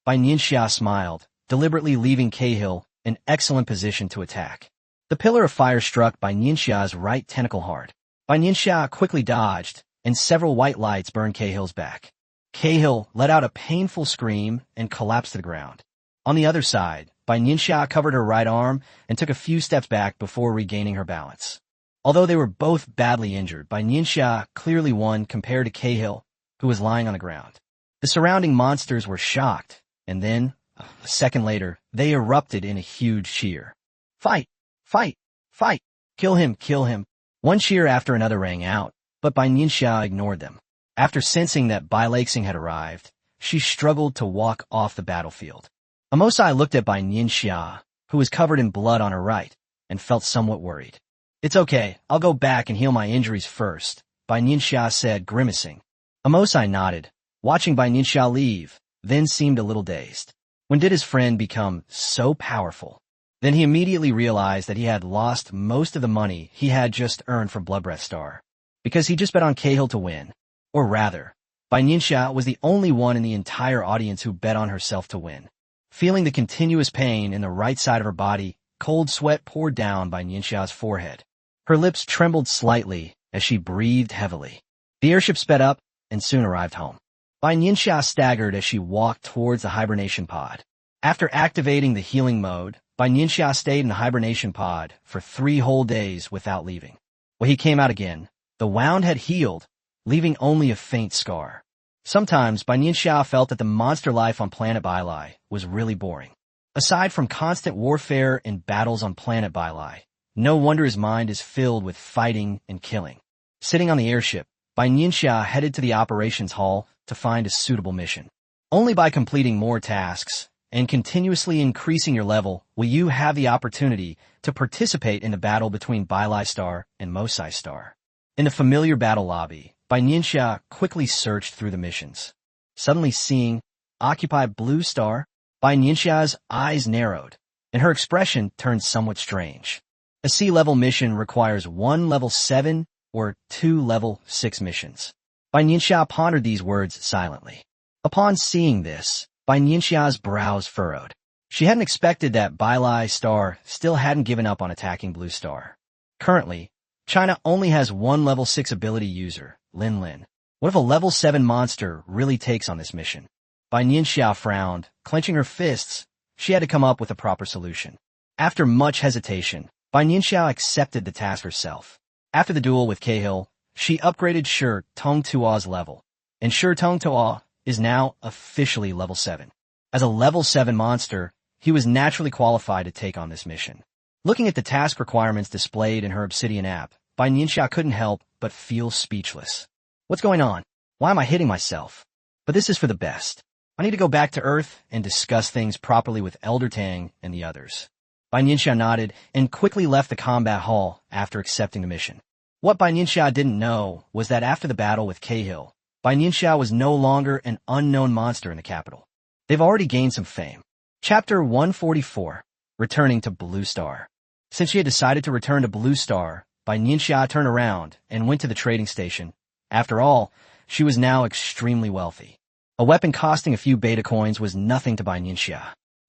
Bai Nianxia smiled, deliberately leaving Cahill in excellent position to attack. The pillar of fire struck Bai Nianxia's right tentacle hard. Bai Nianxia quickly dodged, and several white lights burned Cahill's back. Cahill let out a painful scream and collapsed to the ground. On the other side, Bai Nianxia covered her right arm and took a few steps back before regaining her balance. Although they were both badly injured, Bai Nianxia clearly won compared to Cahill, who was lying on the ground. The surrounding monsters were shocked, and then, a second later, they erupted in a huge cheer. Fight! Fight! Fight! Kill him! Kill him! One cheer after another rang out, but Bai Nianxia ignored them. After sensing that Bai Leixing had arrived, she struggled to walk off the battlefield. Amosai looked at Bai Nianxia, who was covered in blood on her right, and felt somewhat worried. It's okay, I'll go back and heal my injuries first, Bai Nianxia said, grimacing. Amosai nodded, watching Bai Nianxia leave, then seemed a little dazed. When did his friend become so powerful? Then he immediately realized that he had lost most of the money he had just earned from Bloodbreath Star, because he just bet on Cahill to win. Or rather, Bai Nianxia was the only one in the entire audience who bet on herself to win. Feeling the continuous pain in the right side of her body, cold sweat poured down Bai Nianxia's forehead. Her lips trembled slightly as she breathed heavily. The airship sped up and soon arrived home. Bai Nianxia staggered as she walked towards the hibernation pod. After activating the healing mode, Bai Nianxia stayed in the hibernation pod for 3 whole days without leaving. When he came out again, the wound had healed, leaving only a faint scar. Sometimes Bai Nianxia felt that the monster life on planet Bailai was really boring. Aside from constant warfare and battles on planet Bailai, no wonder his mind is filled with fighting and killing. Sitting on the airship, Bai Nianxia headed to the operations hall to find a suitable mission. Only by completing more tasks and continuously increasing your level will you have the opportunity to participate in the battle between Bailai Star and Mosai Star. In the familiar battle lobby, Bai Nianxia quickly searched through the missions. Suddenly seeing Occupy Blue Star, Bai Nianxia's eyes narrowed, and her expression turned somewhat strange. A sea-level mission requires 1 level 7 or 2 level 6 missions. Bai Nianxia pondered these words silently. Upon seeing this, Bai Nianxia's brows furrowed. She hadn't expected that Bailai Star still hadn't given up on attacking Blue Star. Currently, China only has 1 level 6 ability user, Lin Lin. What if a level 7 monster really takes on this mission? Bai Nianxia frowned, clenching her fists. She had to come up with a proper solution. After much hesitation, Bai Nianxia accepted the task herself. After the duel with Cahill, she upgraded Shi Tong Tua's level, and Shi Tong Tua is now officially level 7. As a level 7 monster, he was naturally qualified to take on this mission. Looking at the task requirements displayed in her Obsidian app, Bai Nianxia couldn't help but feel speechless. What's going on? Why am I hitting myself? But this is for the best. I need to go back to Earth and discuss things properly with Elder Tang and the others. Bai Nianxia nodded and quickly left the combat hall after accepting the mission. What Bai Nianxia didn't know was that after the battle with Cahill, Bai Nianxia was no longer an unknown monster in the capital. They've already gained some fame. Chapter 144, Returning to Blue Star. Since she had decided to return to Blue Star, Bai Nianxia turned around and went to the trading station. After all, she was now extremely wealthy. A weapon costing a few beta coins was nothing to Bai Nianxia.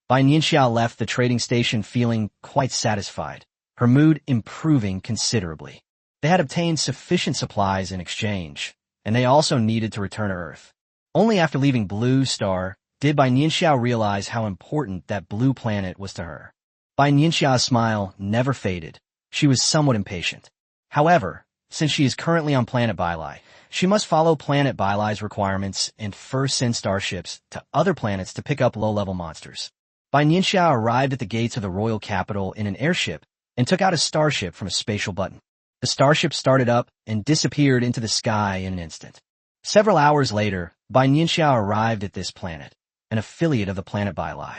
Bai Nianxia left the trading station feeling quite satisfied, her mood improving considerably. They had obtained sufficient supplies in exchange, and they also needed to return to Earth. Only after leaving Blue Star did Bai Nianxia realize how important that blue planet was to her. Bai Nianxia's smile never faded. She was somewhat impatient. However, since she is currently on planet Bailai, she must follow planet Bailai's requirements and first send starships to other planets to pick up low-level monsters. Bai Nianxia arrived at the gates of the royal capital in an airship and took out a starship from a spatial button. The starship started up and disappeared into the sky in an instant. Several hours later, Bai Nianxia arrived at this planet, an affiliate of the planet Bailai.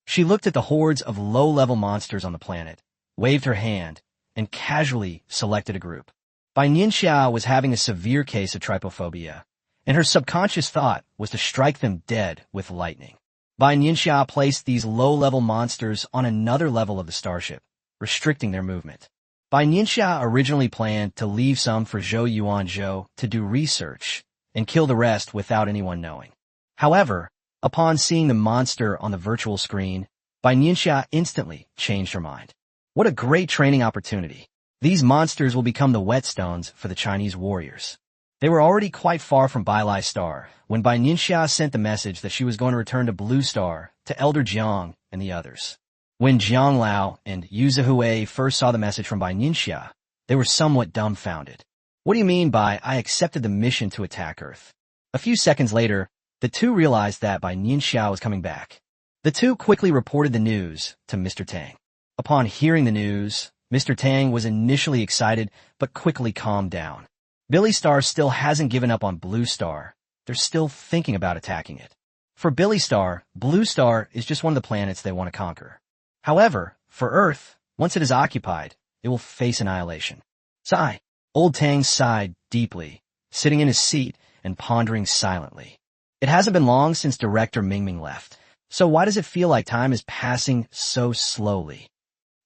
She looked at the hordes of low-level monsters on the planet, waved her hand, and casually selected a group. Bai Nianxia was having a severe case of trypophobia, and her subconscious thought was to strike them dead with lightning. Bai Nianxia placed these low-level monsters on another level of the starship, restricting their movement. Bai Nianxia originally planned to leave some for Zhou Yuanzhou to do research and kill the rest without anyone knowing. However, upon seeing the monster on the virtual screen, Bai Nianxia instantly changed her mind. What a great training opportunity. These monsters will become the whetstones for the Chinese warriors. They were already quite far from Bailai Star when Bai Nianxia sent the message that she was going to return to Blue Star to Elder Jiang and the others. When Jiang Lao and Yu Zihue first saw the message from Bai Nianxia, They were somewhat dumbfounded. What do you mean by, I accepted the mission to attack Earth? A few seconds later, the two realized that Bai Nianxia was coming back. The two quickly reported the news to Mr. Tang. Upon hearing the news, Mr. Tang was initially excited, but quickly calmed down. Billy Star still hasn't given up on Blue Star. They're still thinking about attacking it. For Billy Star, Blue Star is just one of the planets they want to conquer. However, for Earth, once it is occupied, it will face annihilation. Sigh. Old Tang sighed deeply, sitting in his seat and pondering silently. It hasn't been long since director Mingming left, so why does it feel like time is passing so slowly?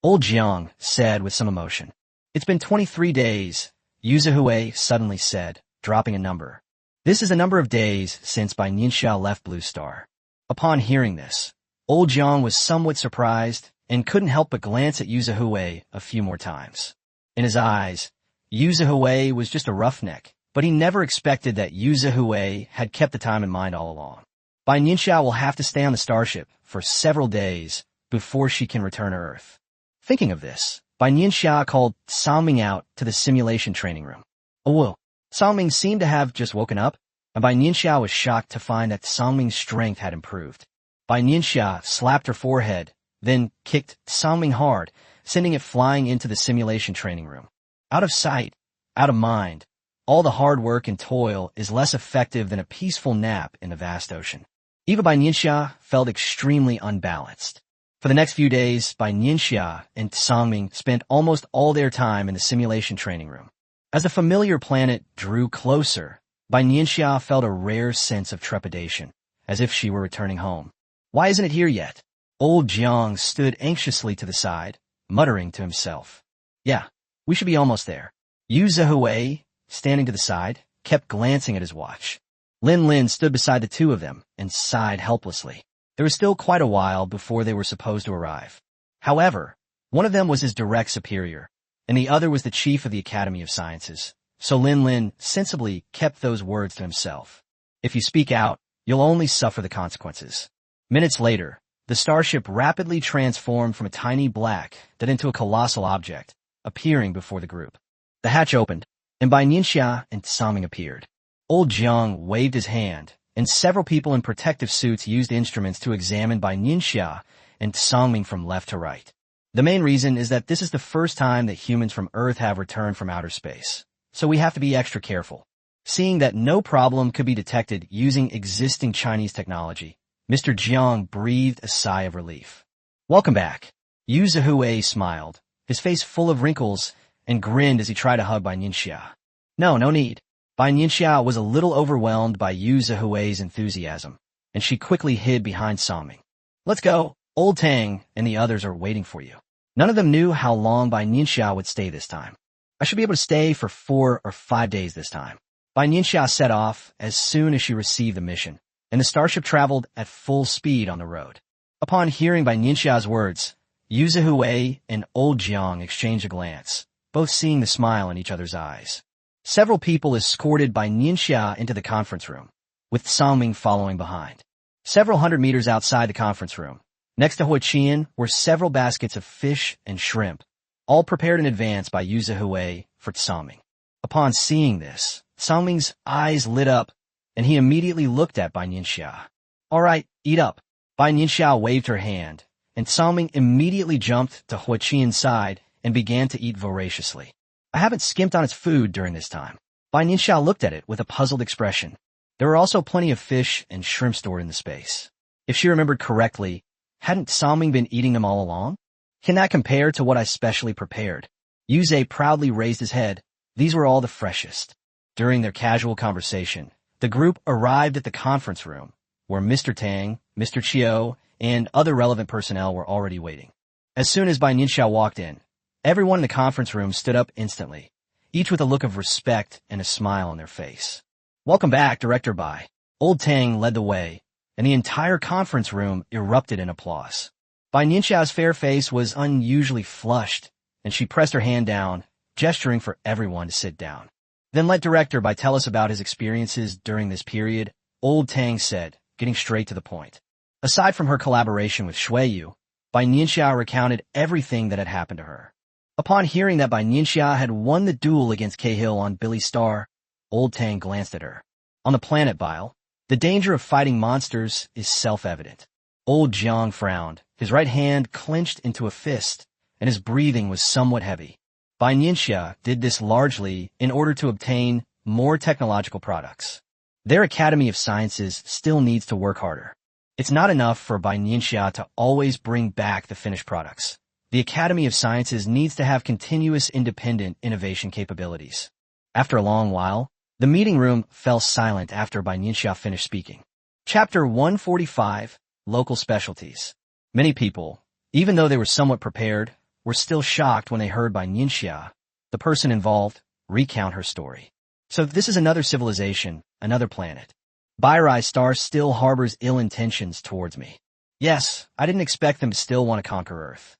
Old Jiang said with some emotion. It's been 23 days, Yu Zhihui suddenly said, dropping a number. This is the number of days since Bai Nianxia left Blue Star. Upon hearing this, Old Jiang was somewhat surprised and couldn't help but glance at Yu Zhihui a few more times. In his eyes, Yu Zhihui was just a roughneck, but he never expected that Yu Zhihui had kept the time in mind all along. Bai Nianxia will have to stay on the starship for several days before she can return to Earth. Thinking of this, Bai Nianxia called Sangming out to the simulation training room. Oh, whoa. Sangming seemed to have just woken up, and Bai Nianxia was shocked to find that Sangming's strength had improved. Bai Nianxia slapped her forehead, then kicked Sangming hard, sending it flying into the simulation training room. Out of sight, out of mind, all the hard work and toil is less effective than a peaceful nap in the vast ocean. Even Bai Nianxia felt extremely unbalanced. For the next few days, Bai Nianxia and Sangming spent almost all their time in the simulation training room. As the familiar planet drew closer, Bai Nianxia felt a rare sense of trepidation, as if she were returning home. Why isn't it here yet? Old Jiang stood anxiously to the side, muttering to himself. Yeah, we should be almost there. Yu Zhihui, standing to the side, kept glancing at his watch. Lin Lin stood beside the two of them and sighed helplessly. There was still quite a while before they were supposed to arrive. However, one of them was his direct superior, and the other was the chief of the Academy of Sciences, so Lin Lin sensibly kept those words to himself. If you speak out, you'll only suffer the consequences. Minutes later, the starship rapidly transformed from a tiny black dot into a colossal object, appearing before the group. The hatch opened, and Bai Nianxia and Sangming appeared. Old Jiang waved his hand, and several people in protective suits used instruments to examine Bai Nianxia and Sangming from left to right. The main reason is that this is the first time that humans from Earth have returned from outer space, so we have to be extra careful. Seeing that no problem could be detected using existing Chinese technology, Mr. Jiang breathed a sigh of relief. Welcome back. Yu Zhihui smiled, his face full of wrinkles, and grinned as he tried to hug Bai Nianxia. No need. Bai Nianxia was a little overwhelmed by Yu Zhihui's enthusiasm, and she quickly hid behind Sangming. Let's go. Old Tang and the others are waiting for you. None of them knew how long Bai Nianxia would stay this time. I should be able to stay for 4 or 5 days this time. Bai Nianxia set off as soon as she received the mission, and the starship traveled at full speed on the road. Upon hearing Bai Nianxia's words, Yu Zhihui and Old Jiang exchanged a glance, both seeing the smile in each other's eyes. Several people escorted Bai Nianxia into the conference room, with Sangming following behind. Several hundred meters outside the conference room, next to Huiqian, were several baskets of fish and shrimp, all prepared in advance by Yu Zhihui for Sangming. Upon seeing this, Sangming's eyes lit up, and he immediately looked at Bai Nianxia. All right, eat up. Bai Nianxia waved her hand, and Sangming immediately jumped to Huiqian's side and began to eat voraciously. I haven't skimped on its food during this time. Bai Nianxia looked at it with a puzzled expression. There were also plenty of fish and shrimp stored in the space. If she remembered correctly, hadn't Sangming been eating them all along? Can that compare to what I specially prepared? Yu Zhe proudly raised his head. These were all the freshest. During their casual conversation, the group arrived at the conference room, where Mr. Tang, Mr. Chiu, and other relevant personnel were already waiting. As soon as Bai Nianxia walked in, everyone in the conference room stood up instantly, each with a look of respect and a smile on their face. Welcome back, Director Bai. Old Tang led the way, and the entire conference room erupted in applause. Bai Nianxia's fair face was unusually flushed, and she pressed her hand down, gesturing for everyone to sit down. Then let Director Bai tell us about his experiences during this period, Old Tang said, getting straight to the point. Aside from her collaboration with Shuiyu, Bai Nianxia recounted everything that had happened to her. Upon hearing that Bai Nianxia had won the duel against Cahill on Billy's Star, Old Tang glanced at her. On the planet Bile, the danger of fighting monsters is self-evident. Old Jiang frowned, his right hand clenched into a fist, and his breathing was somewhat heavy. Bai Nianxia did this largely in order to obtain more technological products. Their Academy of Sciences still needs to work harder. It's not enough for Bai Nianxia to always bring back the finished products. The Academy of Sciences needs to have continuous independent innovation capabilities. After a long while, the meeting room fell silent after Bai Nianxia finished speaking. Chapter 145, Local Specialties. Many people, even though they were somewhat prepared, were still shocked when they heard Bai Nianxia, the person involved, recount her story. So this is another civilization, another planet. Bai Star still harbors ill intentions towards me. Yes, I didn't expect them to still want to conquer Earth.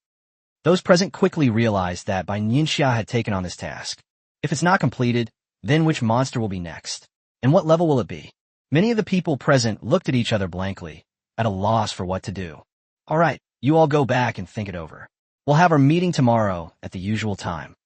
Those present quickly realized that Bai Nianxia had taken on this task. If it's not completed, then which monster will be next? And what level will it be? Many of the people present looked at each other blankly, at a loss for what to do. All right, you all go back and think it over. We'll have our meeting tomorrow at the usual time.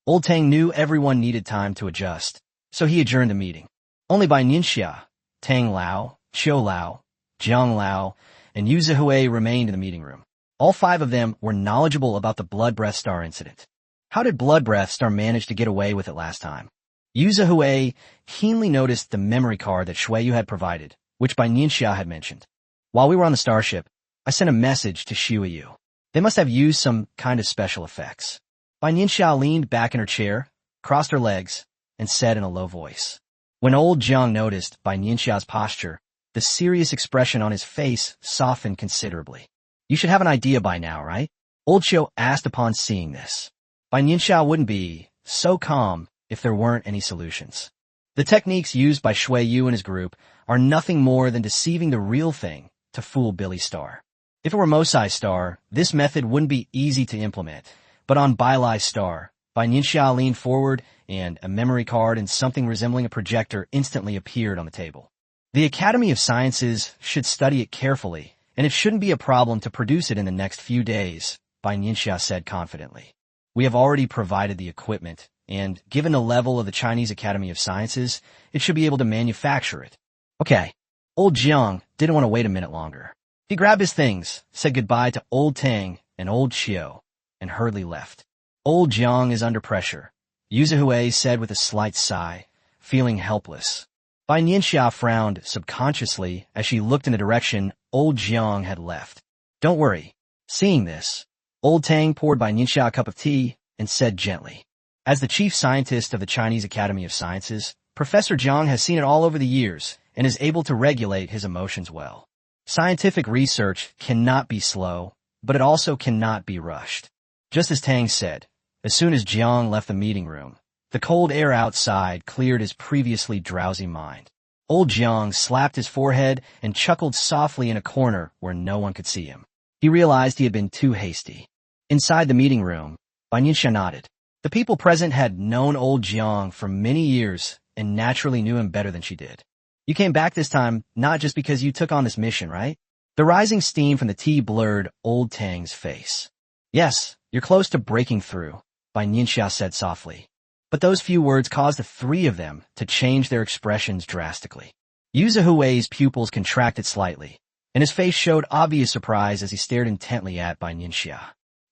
Old Tang knew everyone needed time to adjust, so he adjourned the meeting. Only Bai Nianxia, Tang Lao, Qiu Lao, Jiang Lao, and Yu Zihui remained in the meeting room. All five of them were knowledgeable about the Blood Breath Star incident. How did Blood Breath Star manage to get away with it last time? Yu Zihui keenly noticed the memory card that Shuiyu had provided, which Bai Nianxia had mentioned. While we were on the starship, I sent a message to Shuiyu. They must have used some kind of special effects. Bai Nianxia leaned back in her chair, crossed her legs, and said in a low voice. When old Jiang noticed Bai Nianxia's posture, the serious expression on his face softened considerably. You should have an idea by now, right? Old Qiu asked upon seeing this. Bai Nianxia wouldn't be so calm if there weren't any solutions. The techniques used by Shuiyu and his group are nothing more than deceiving the real thing to fool Billy Star. If it were Mosai's Star, this method wouldn't be easy to implement, but on Bailai's Star, Bai Nianxia leaned forward and a memory card and something resembling a projector instantly appeared on the table. The Academy of Sciences should study it carefully, and it shouldn't be a problem to produce it in the next few days, Bai Nianxia said confidently. We have already provided the equipment, and given the level of the Chinese Academy of Sciences, it should be able to manufacture it. Okay. Old Jiang didn't want to wait a minute longer. He grabbed his things, said goodbye to Old Tang and Old Qiu, and hurriedly left. Old Jiang is under pressure, Yu Zihui said with a slight sigh, feeling helpless. Bai Nianxia frowned subconsciously as she looked in the direction Old Jiang had left. Don't worry. Seeing this, Old Tang poured Bai Nianxia a cup of tea and said gently, as the chief scientist of the Chinese Academy of Sciences, Professor Jiang has seen it all over the years and is able to regulate his emotions well. Scientific research cannot be slow, but it also cannot be rushed. Just as Tang said, as soon as Jiang left the meeting room, the cold air outside cleared his previously drowsy mind. Old Jiang slapped his forehead and chuckled softly in a corner where no one could see him. He realized he had been too hasty. Inside the meeting room, Bai Nianxia nodded. The people present had known Old Jiang for many years and naturally knew him better than she did. You came back this time not just because you took on this mission, right? The rising steam from the tea blurred Old Tang's face. Yes, you're close to breaking through, Bai Nianxia said softly. But those few words caused the three of them to change their expressions drastically. Yu Zihui's pupils contracted slightly, and his face showed obvious surprise as he stared intently at Bai Nianxia.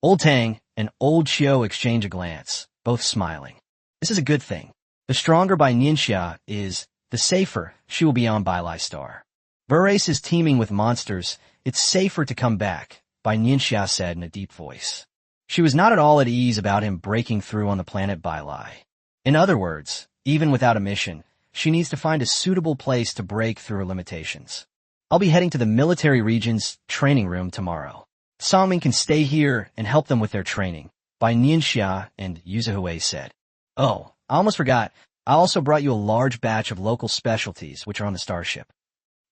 Old Tang and Old Qiu exchanged a glance, both smiling. This is a good thing. The stronger Bai Nianxia is, the safer she will be on Bailai's Star. Burrace is teeming with monsters. It's safer to come back, Bai Nianxia said in a deep voice. She was not at all at ease about him breaking through on the planet Bailai. In other words, even without a mission, she needs to find a suitable place to break through her limitations. I'll be heading to the military region's training room tomorrow. Songming can stay here and help them with their training, Bai Nianxia and Yu Zihui said. Oh, I almost forgot. I also brought you a large batch of local specialties which are on the starship.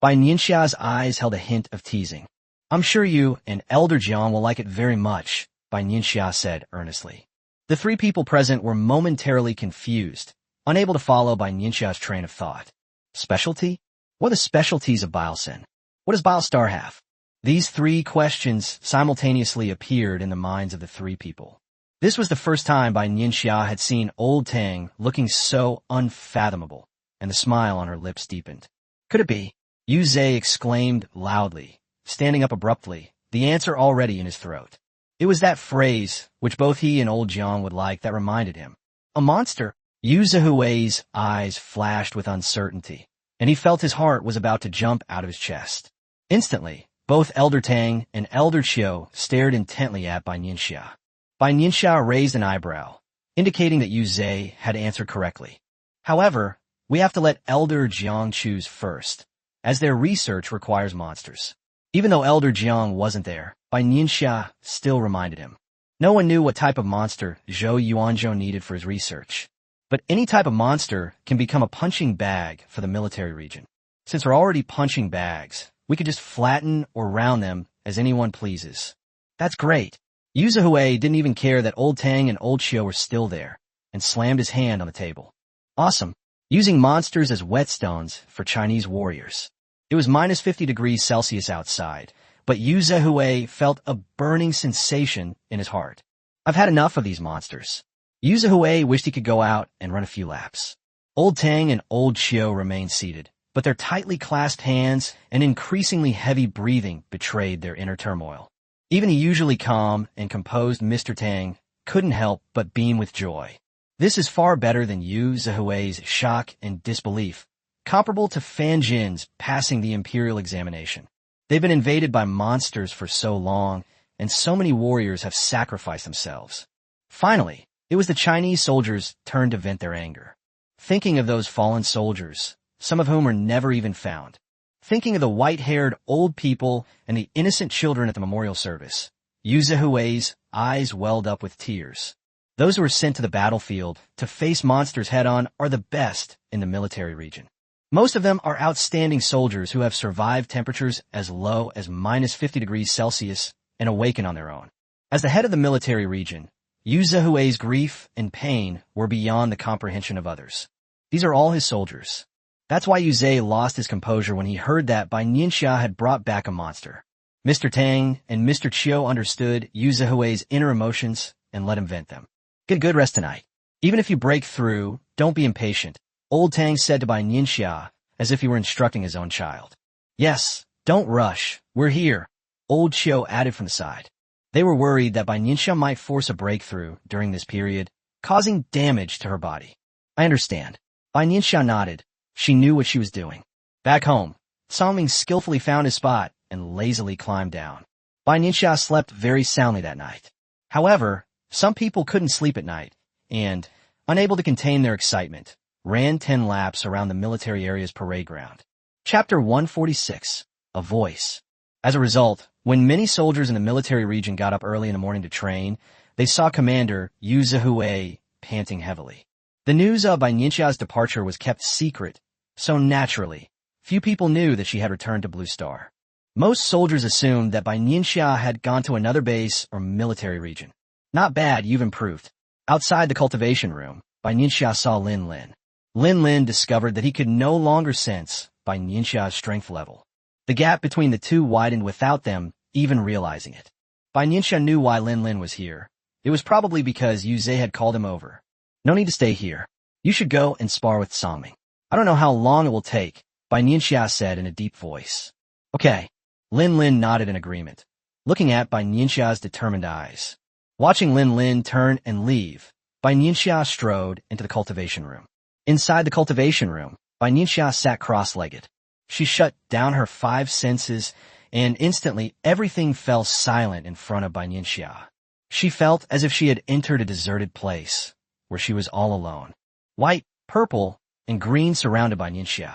Bai Nianxia's eyes held a hint of teasing. I'm sure you and Elder Jiang will like it very much, Bai Nianxia said earnestly. The three people present were momentarily confused, unable to follow Bai Nianxia's train of thought. Specialty? What are the specialties of Bilesen? What does Bile Star have? These three questions simultaneously appeared in the minds of the three people. This was the first time Bai Nianxia had seen old Tang looking so unfathomable, and the smile on her lips deepened. Could it be? Yu Zhe exclaimed loudly, standing up abruptly, the answer already in his throat. It was that phrase, which both he and old Jiang would like, that reminded him. A monster? Yu Zhehui's eyes flashed with uncertainty, and he felt his heart was about to jump out of his chest. Instantly, both Elder Tang and Elder Qiu stared intently at Bai Nianxia. Bai Nianxia raised an eyebrow, indicating that Yu Zhe had answered correctly. However, we have to let Elder Jiang choose first, as their research requires monsters. Even though Elder Jiang wasn't there, Bai Nianxia still reminded him. No one knew what type of monster Zhou Yuanzhou needed for his research. But any type of monster can become a punching bag for the military region. Since we're already punching bags, we could just flatten or round them as anyone pleases. That's great. Yu Zhehui didn't even care that old Tang and old Qiu were still there, and slammed his hand on the table. Awesome. Using monsters as whetstones for Chinese warriors. It was minus 50 degrees Celsius outside, but Yu Zhehui felt a burning sensation in his heart. I've had enough of these monsters. Yu Zhehui wished he could go out and run a few laps. Old Tang and old Qiu remained seated, but their tightly clasped hands and increasingly heavy breathing betrayed their inner turmoil. Even the usually calm and composed Mr. Tang couldn't help but beam with joy. This is far better than Yu Zhehui's shock and disbelief, comparable to Fan Jin's passing the imperial examination. They've been invaded by monsters for so long, and so many warriors have sacrificed themselves. Finally, it was the Chinese soldiers' turn to vent their anger. Thinking of those fallen soldiers, some of whom were never even found. Thinking of the white-haired old people and the innocent children at the memorial service, Yu Zhehui's eyes welled up with tears. Those who were sent to the battlefield to face monsters head-on are the best in the military region. Most of them are outstanding soldiers who have survived temperatures as low as minus 50 degrees Celsius and awaken on their own. As the head of the military region, Yu Zhehui's grief and pain were beyond the comprehension of others. These are all his soldiers. That's why Yu Zhe lost his composure when he heard that Bai Nianxia had brought back a monster. Mr. Tang and Mr. Qiu understood Yu Zhehui's inner emotions and let him vent them. Get a good rest tonight. Even if you break through, don't be impatient, old Tang said to Bai Nianxia as if he were instructing his own child. Yes, don't rush. We're here, old Qiu added from the side. They were worried that Bai Nianxia might force a breakthrough during this period, causing damage to her body. I understand. Bai Nianxia nodded. She knew what she was doing. Back home, Songming skillfully found his spot and lazily climbed down. Bai Nianxia slept very soundly that night. However, some people couldn't sleep at night, and, unable to contain their excitement, ran 10 laps around the military area's parade ground. Chapter 146. A Voice. As a result, when many soldiers in the military region got up early in the morning to train, they saw Commander Yu Zhehui panting heavily. The news of Bai Nianxia's departure was kept secret, so naturally, few people knew that she had returned to Blue Star. Most soldiers assumed that Bai Nianxia had gone to another base or military region. Not bad, you've improved. Outside the cultivation room, Bai Nianxia saw Lin Lin. Lin Lin discovered that he could no longer sense Bai Nianxia's strength level. The gap between the two widened without them even realizing it. Bai Nianxia knew why Lin Lin was here. It was probably because Yu Zhe had called him over. No need to stay here. You should go and spar with Songming. I don't know how long it will take, Bai Nianxia said in a deep voice. Okay. Lin Lin nodded in agreement, looking at Bai Nianxia's determined eyes. Watching Lin Lin turn and leave, Bai Nianxia strode into the cultivation room. Inside the cultivation room, Bai Nianxia sat cross-legged. She shut down her 5 senses, and instantly everything fell silent in front of Bai Nianxia. She felt as if she had entered a deserted place, where she was all alone. White, purple, and green surrounded Bai Nianxia.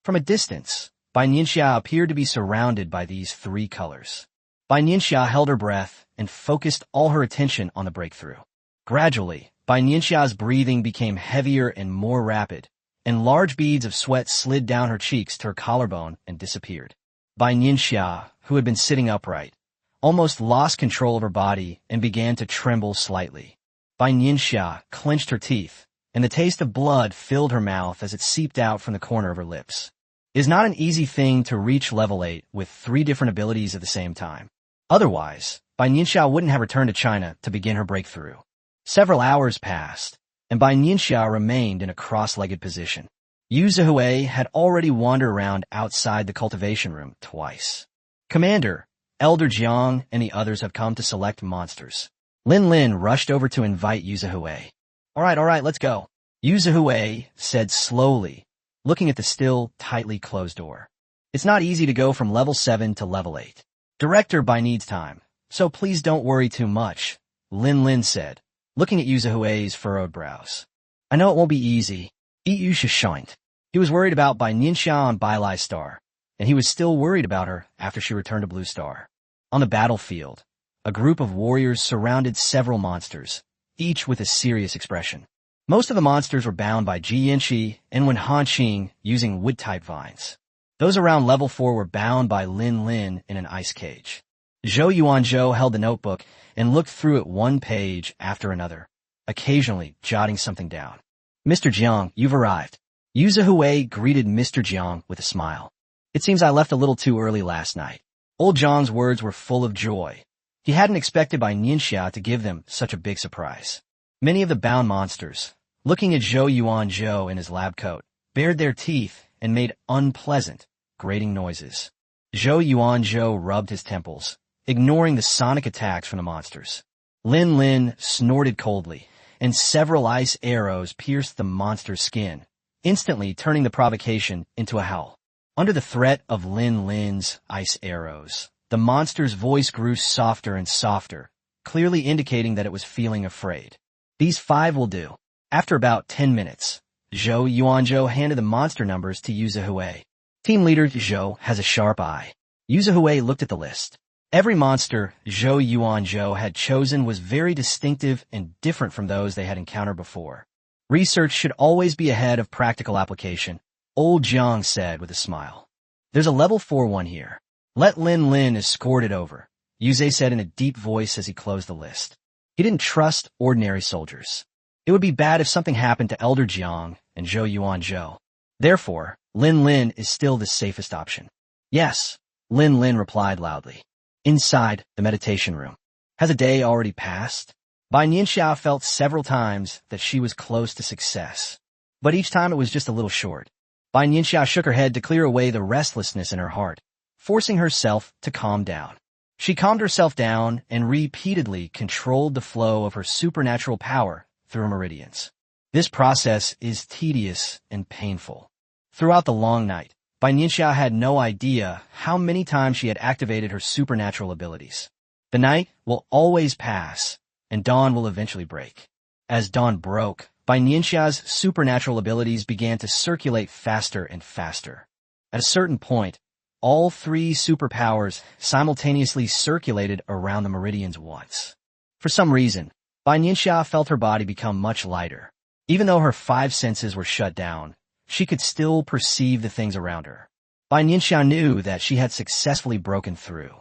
From a distance, Bai Nianxia appeared to be surrounded by these 3 colors. Bai Nianxia held her breath and focused all her attention on the breakthrough. Gradually, Bai Nianxia's breathing became heavier and more rapid, and large beads of sweat slid down her cheeks to her collarbone and disappeared. Bai Nianxia, who had been sitting upright, almost lost control of her body and began to tremble slightly. Bai Nianxia clenched her teeth, and the taste of blood filled her mouth as it seeped out from the corner of her lips. It is not an easy thing to reach level 8 with 3 different abilities at the same time. Otherwise, Bai Nianxia wouldn't have returned to China to begin her breakthrough. Several hours passed, and Bai Nianxia remained in a cross-legged position. Yu Zhihui had already wandered around outside the cultivation room twice. Commander, Elder Jiang and the others have come to select monsters. Lin Lin rushed over to invite Yu Zhihui. All right, let's go. Yu Zhihui said slowly, looking at the still tightly closed door. It's not easy to go from level 7 to level 8. Director Bai needs time, so please don't worry too much, Lin Lin said, looking at Yu Zhihui's furrowed brows. I know it won't be easy. Yu Shishoint. He was worried about Bai Nianxia on Bai Lai Star, and he was still worried about her after she returned to Blue Star. On the battlefield, a group of warriors surrounded several monsters, each with a serious expression. Most of the monsters were bound by Ji Yanqi and Wen Hanqing using wood-type vines. Those around level 4 were bound by Lin Lin in an ice cage. Zhou Yuanzhou held the notebook and looked through it one page after another, occasionally jotting something down. Mr. Jiang, you've arrived. Yu Zhihui greeted Mr. Jiang with a smile. It seems I left a little too early last night. Old Jiang's words were full of joy. He hadn't expected Bai Nianxia to give them such a big surprise. Many of the bound monsters, looking at Zhou Yuanzhou in his lab coat, bared their teeth and made unpleasant, grating noises. Zhou Yuanzhou rubbed his temples, ignoring the sonic attacks from the monsters. Lin Lin snorted coldly, and several ice arrows pierced the monster's skin, instantly turning the provocation into a howl. Under the threat of Lin Lin's ice arrows, the monster's voice grew softer and softer, clearly indicating that it was feeling afraid. These 5 will do. After about 10 minutes, Zhou Yuanzhou handed the monster numbers to Yu Zhihui. Team leader Zhou has a sharp eye. Yu Zhihui looked at the list. Every monster Zhou Yuanzhou had chosen was very distinctive and different from those they had encountered before. Research should always be ahead of practical application, Old Jiang said with a smile. There's a level 4 one here. Let Lin Lin escort it over, Yu Zhe said in a deep voice as he closed the list. He didn't trust ordinary soldiers. It would be bad if something happened to Elder Jiang and Zhou Yuanzhou. Therefore, Lin Lin is still the safest option. Yes, Lin Lin replied loudly. Inside the meditation room. Has a day already passed? Bai Nianxia felt several times that she was close to success, but each time it was just a little short. Bai Nianxia shook her head to clear away the restlessness in her heart, forcing herself to calm down. She calmed herself down and repeatedly controlled the flow of her supernatural power through her meridians. This process is tedious and painful. Throughout the long night, Bai Nianxia had no idea how many times she had activated her supernatural abilities. The night will always pass, and dawn will eventually break. As dawn broke, Bai Nianxia's supernatural abilities began to circulate faster and faster. At a certain point, all 3 superpowers simultaneously circulated around the meridians once. For some reason, Bai Nianxia felt her body become much lighter. Even though her 5 senses were shut down, she could still perceive the things around her. Bai Nianxia knew that she had successfully broken through.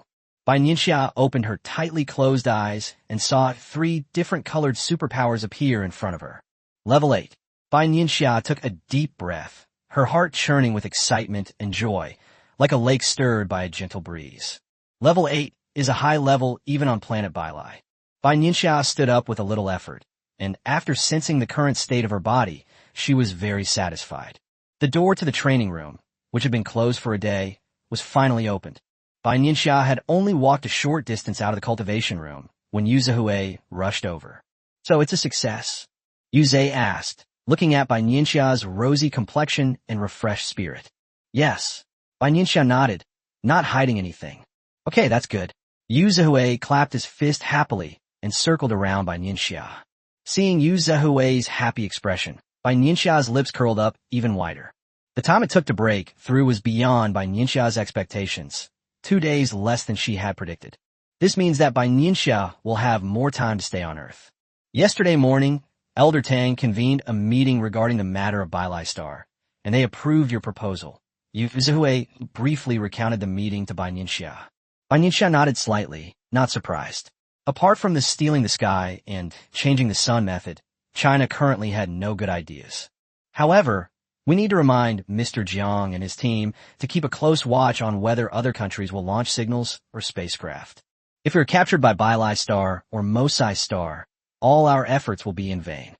Bai Nianxia opened her tightly closed eyes and saw 3 different colored superpowers appear in front of her. Level 8. Bai Nianxia took a deep breath, her heart churning with excitement and joy, like a lake stirred by a gentle breeze. Level 8 is a high level even on planet Bai Lai. Bai Nianxia stood up with a little effort, and after sensing the current state of her body, she was very satisfied. The door to the training room, which had been closed for a day, was finally opened. Bai Nianxia had only walked a short distance out of the cultivation room when Yu Zhihui rushed over. So it's a success? Yu Zhe asked, looking at Bai Nianxia's rosy complexion and refreshed spirit. Yes. Bai Nianxia nodded, not hiding anything. Okay, that's good. Yu Zhihui clapped his fist happily and circled around Bai Nianxia. Seeing Yu Zhihui's happy expression, Bai Nianxia's lips curled up even wider. The time it took to break through was beyond Bai Nianxia's expectations, 2 days less than she had predicted. This means that Bai Nianxia will have more time to stay on Earth. Yesterday morning, Elder Tang convened a meeting regarding the matter of Bai Lai Star, and they approved your proposal. Yu Zhihui briefly recounted the meeting to Bai Nianxia. Bai Nianxia nodded slightly, not surprised. Apart from the stealing the sky and changing the sun method, China currently had no good ideas. However, we need to remind Mr. Jiang and his team to keep a close watch on whether other countries will launch signals or spacecraft. If you're captured by Bai Lai Star or Mosai Star, all our efforts will be in vain.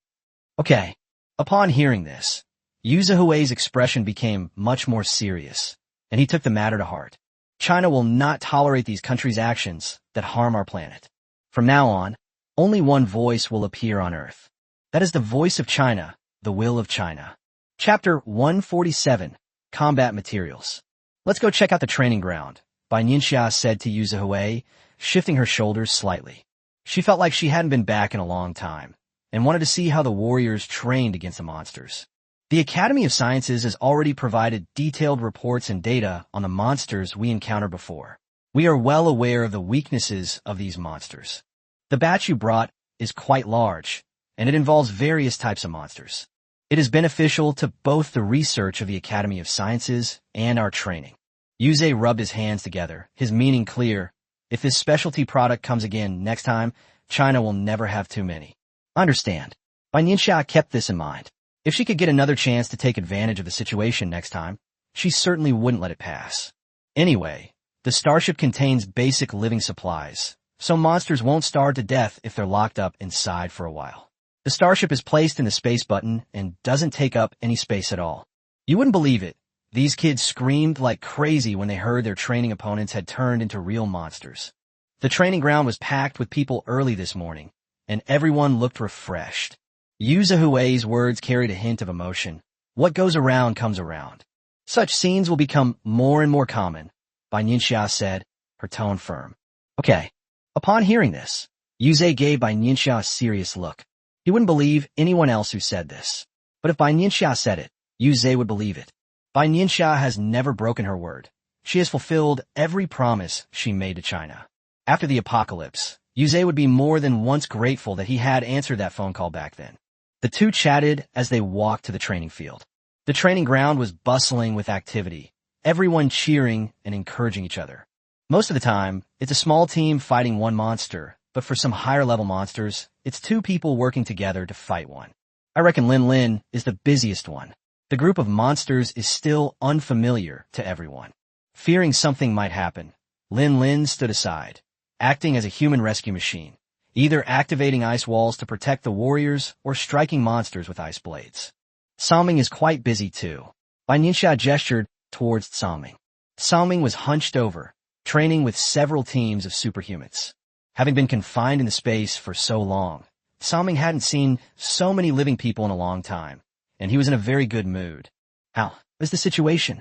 Okay. Upon hearing this, Yu Zihui's expression became much more serious, and he took the matter to heart. China will not tolerate these countries' actions that harm our planet. From now on, only one voice will appear on Earth. That is the voice of China, the will of China. Chapter 147, Combat Materials. Let's go check out the training ground, Bai Nianxia said to Yu Zihui, shifting her shoulders slightly. She felt like she hadn't been back in a long time, and wanted to see how the warriors trained against the monsters. The Academy of Sciences has already provided detailed reports and data on the monsters we encountered before. We are well aware of the weaknesses of these monsters. The batch you brought is quite large, and it involves various types of monsters. It is beneficial to both the research of the Academy of Sciences and our training. Yuze rubbed his hands together, his meaning clear. If this specialty product comes again next time, China will never have too many. Understand. Bai Nianxia kept this in mind. If she could get another chance to take advantage of the situation next time, she certainly wouldn't let it pass. Anyway, the starship contains basic living supplies, so monsters won't starve to death if they're locked up inside for a while. The starship is placed in the space button and doesn't take up any space at all. You wouldn't believe it. These kids screamed like crazy when they heard their training opponents had turned into real monsters. The training ground was packed with people early this morning, and everyone looked refreshed. Yu Zihui's words carried a hint of emotion. What goes around comes around. Such scenes will become more and more common, Bai Nianxia said, her tone firm. Okay. Upon hearing this, Yuze gave Bai Nianxia a serious look. He wouldn't believe anyone else who said this. But if Bai Nianxia said it, Yuze would believe it. Bai Nianxia has never broken her word. She has fulfilled every promise she made to China. After the apocalypse, Yuze would be more than once grateful that he had answered that phone call back then. The two chatted as they walked to the training field. The training ground was bustling with activity, everyone cheering and encouraging each other. Most of the time, it's a small team fighting one monster, but for some higher-level monsters, it's two people working together to fight one. I reckon Lin Lin is the busiest one. The group of monsters is still unfamiliar to everyone. Fearing something might happen, Lin Lin stood aside, acting as a human rescue machine, either activating ice walls to protect the warriors or striking monsters with ice blades. Salming is quite busy too. Bai Nianxia gestured towards Salming. Salming was hunched over, training with several teams of superhumans. Having been confined in the space for so long, Salming hadn't seen so many living people in a long time, and he was in a very good mood. How is the situation?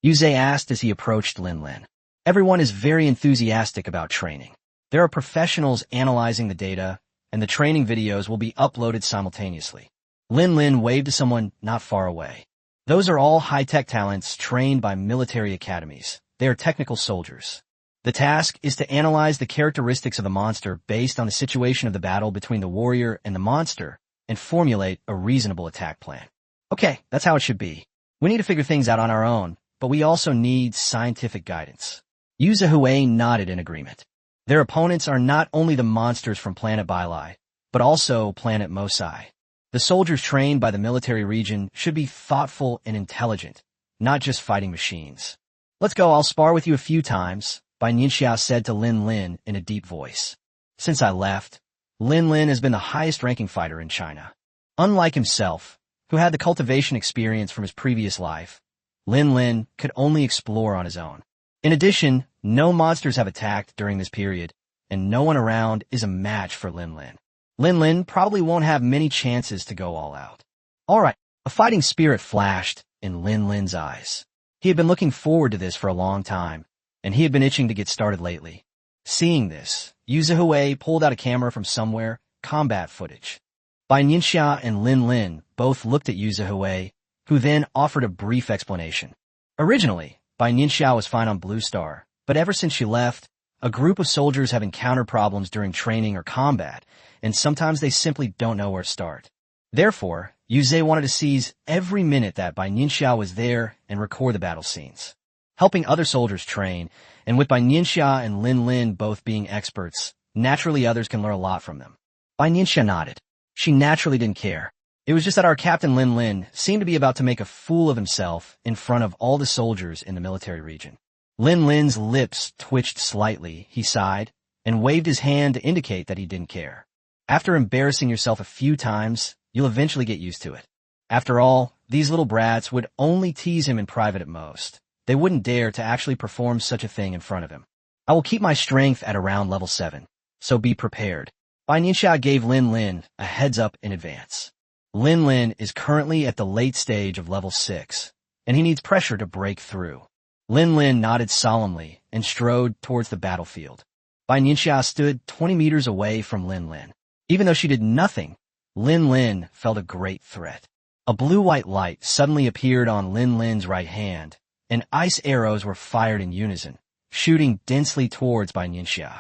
Yuze asked as he approached Lin Lin. Everyone is very enthusiastic about training. There are professionals analyzing the data, and the training videos will be uploaded simultaneously. Lin Lin waved to someone not far away. Those are all high-tech talents trained by military academies. They are technical soldiers. The task is to analyze the characteristics of the monster based on the situation of the battle between the warrior and the monster and formulate a reasonable attack plan. Okay, that's how it should be. We need to figure things out on our own, but we also need scientific guidance. Yu Zihui nodded in agreement. Their opponents are not only the monsters from planet Bailai, but also planet Mosai. The soldiers trained by the military region should be thoughtful and intelligent, not just fighting machines. Let's go, I'll spar with you a few times, Bai Nianxia said to Lin Lin in a deep voice. Since I left, Lin Lin has been the highest-ranking fighter in China. Unlike himself, who had the cultivation experience from his previous life, Lin Lin could only explore on his own. In addition, no monsters have attacked during this period, and no one around is a match for Lin Lin. Lin Lin probably won't have many chances to go all out. All right, a fighting spirit flashed in Lin Lin's eyes. He had been looking forward to this for a long time, and he had been itching to get started lately. Seeing this, Yu Zihui pulled out a camera from somewhere, combat footage. Bai Nianxia and Lin Lin both looked at Yu Zihui, who then offered a brief explanation. Originally, Bai Nianxia was fine on Blue Star, but ever since she left, a group of soldiers have encountered problems during training or combat, and sometimes they simply don't know where to start. Therefore, Yuze wanted to seize every minute that Bai Nianxia was there and record the battle scenes. Helping other soldiers train, and with Bai Nianxia and Lin Lin both being experts, naturally others can learn a lot from them. Bai Nianxia nodded. She naturally didn't care. It was just that our captain Lin Lin seemed to be about to make a fool of himself in front of all the soldiers in the military region. Lin Lin's lips twitched slightly, he sighed, and waved his hand to indicate that he didn't care. After embarrassing yourself a few times, you'll eventually get used to it. After all, these little brats would only tease him in private at most. They wouldn't dare to actually perform such a thing in front of him. I will keep my strength at around level 7, so be prepared. Bai Nianxia gave Lin Lin a heads up in advance. Lin Lin is currently at the late stage of level 6, and he needs pressure to break through. Lin Lin nodded solemnly and strode towards the battlefield. Bai Nianxia stood 20 meters away from Lin Lin. Even though she did nothing, Lin Lin felt a great threat. A blue-white light suddenly appeared on Lin Lin's right hand, and ice arrows were fired in unison, shooting densely towards Bai Nianxia.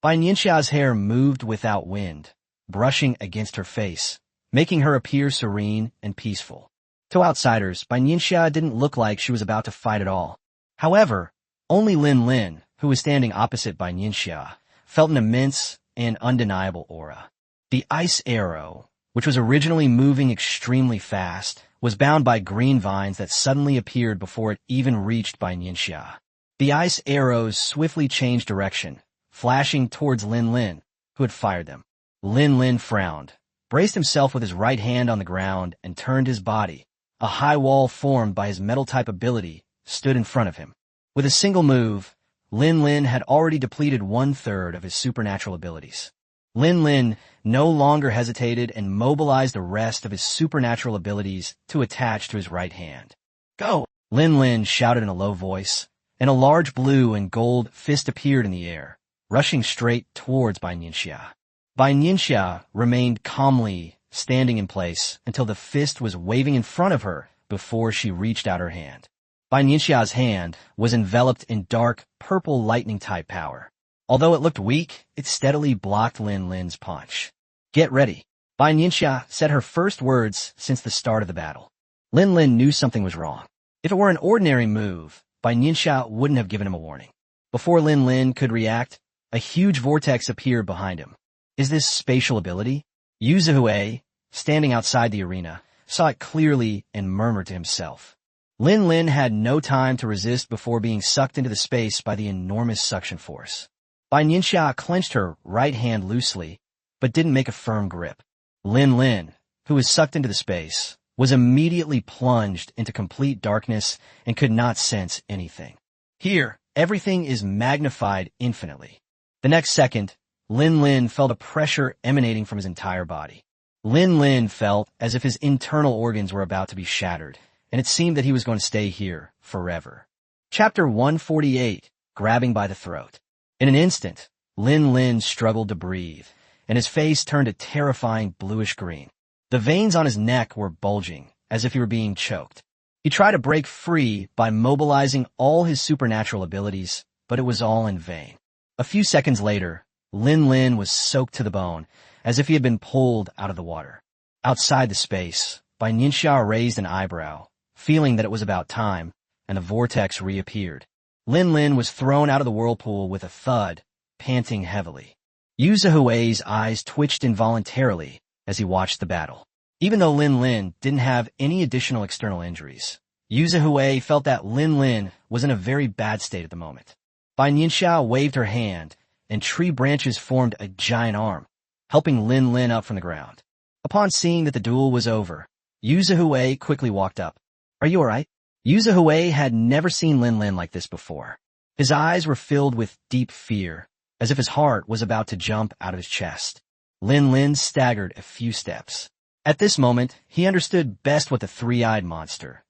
Bai Nianxia's hair moved without wind, brushing against her face, making her appear serene and peaceful. To outsiders, Bai Nianxia didn't look like she was about to fight at all. However, only Lin Lin, who was standing opposite Bai Nianxia, felt an immense and undeniable aura. The ice arrow, which was originally moving extremely fast, was bound by green vines that suddenly appeared before it even reached Bai Nianxia. The ice arrows swiftly changed direction, flashing towards Lin Lin, who had fired them. Lin Lin frowned, braced himself with his right hand on the ground, and turned his body. A high wall formed by his metal-type ability stood in front of him. With a single move, Lin Lin had already depleted 1/3 of his supernatural abilities. Lin Lin no longer hesitated and mobilized the rest of his supernatural abilities to attach to his right hand. Go! Lin Lin shouted in a low voice, and a large blue and gold fist appeared in the air, rushing straight towards Bai Nianxia. Bai Nianxia remained calmly standing in place until the fist was waving in front of her before she reached out her hand. Bai Nianxia's hand was enveloped in dark, purple lightning-type power. Although it looked weak, it steadily blocked Lin Lin's punch. Get ready. Bai Nianxia said her first words since the start of the battle. Lin Lin knew something was wrong. If it were an ordinary move, Bai Nianxia wouldn't have given him a warning. Before Lin Lin could react, a huge vortex appeared behind him. Is this spatial ability? Yu Zihui, standing outside the arena, saw it clearly and murmured to himself. Lin Lin had no time to resist before being sucked into the space by the enormous suction force. Bai Nianxia clenched her right hand loosely, but didn't make a firm grip. Lin Lin, who was sucked into the space, was immediately plunged into complete darkness and could not sense anything. Here, everything is magnified infinitely. The next second, Lin Lin felt a pressure emanating from his entire body. Lin Lin felt as if his internal organs were about to be shattered, and it seemed that he was going to stay here forever. Chapter 148, Grabbing by the Throat. In an instant, Lin Lin struggled to breathe, and his face turned a terrifying bluish-green. The veins on his neck were bulging, as if he were being choked. He tried to break free by mobilizing all his supernatural abilities, but it was all in vain. A few seconds later, Lin Lin was soaked to the bone, as if he had been pulled out of the water. Outside the space, Bai Nianxia raised an eyebrow, feeling that it was about time, and the vortex reappeared. Lin Lin was thrown out of the whirlpool with a thud, panting heavily. Yu Zihui's eyes twitched involuntarily as he watched the battle. Even though Lin Lin didn't have any additional external injuries, Yu Zihui felt that Lin Lin was in a very bad state at the moment. Bai Nianxia waved her hand, and tree branches formed a giant arm, helping Lin Lin up from the ground. Upon seeing that the duel was over, Yu Zihui quickly walked up. Are you alright? Yu Zihui had never seen Lin Lin like this before. His eyes were filled with deep fear, as if his heart was about to jump out of his chest. Lin Lin staggered a few steps. At this moment, he understood best what the three-eyed monster,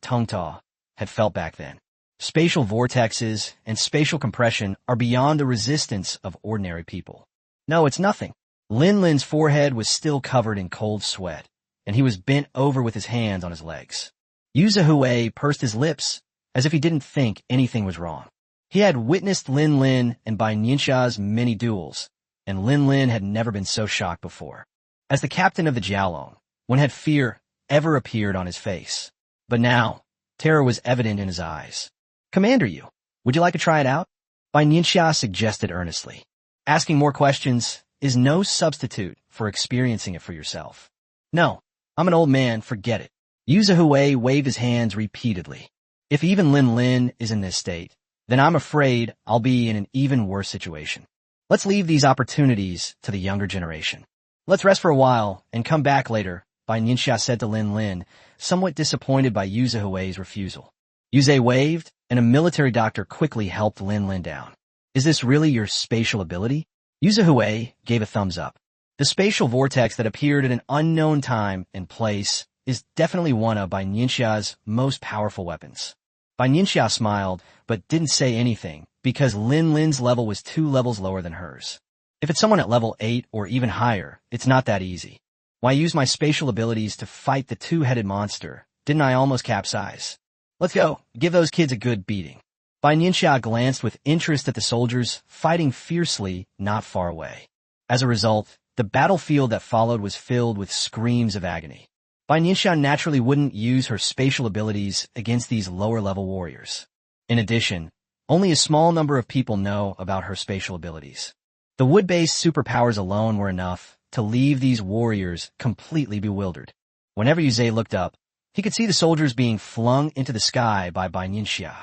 Tung Ta, had felt back then. Spatial vortexes and spatial compression are beyond the resistance of ordinary people. No, it's nothing. Lin Lin's forehead was still covered in cold sweat, and he was bent over with his hands on his legs. Yu Zihui pursed his lips, as if he didn't think anything was wrong. He had witnessed Lin Lin and Bai Nianxia's many duels, and Lin Lin had never been so shocked before. As the captain of the Jiaolong, when had fear ever appeared on his face? But now, terror was evident in his eyes. Commander Yu, would you like to try it out? Bai Nianxia suggested earnestly. Asking more questions is no substitute for experiencing it for yourself. No, I'm an old man, forget it. Yu Zihui waved his hands repeatedly. If even Lin Lin is in this state, then I'm afraid I'll be in an even worse situation. Let's leave these opportunities to the younger generation. Let's rest for a while and come back later, Bai Nianxia said to Lin Lin, somewhat disappointed by Yu Hui's refusal. Yu waved, and a military doctor quickly helped Lin Lin down. Is this really your spatial ability? Yu Hui gave a thumbs up. The spatial vortex that appeared at an unknown time and place is definitely one of Bai Nianxia's most powerful weapons. Bai Nianxia smiled, but didn't say anything, because Lin Lin's level was 2 levels lower than hers. If it's someone at level 8 or even higher, it's not that easy. Why use my spatial abilities to fight the two-headed monster? Didn't I almost capsize? Let's go, give those kids a good beating. Bai Nianxia glanced with interest at the soldiers fighting fiercely not far away. As a result, the battlefield that followed was filled with screams of agony. Bai Nianxia naturally wouldn't use her spatial abilities against these lower-level warriors. In addition, only a small number of people know about her spatial abilities. The wood-based superpowers alone were enough to leave these warriors completely bewildered. Whenever Yu looked up, he could see the soldiers being flung into the sky by Bai Nianxia,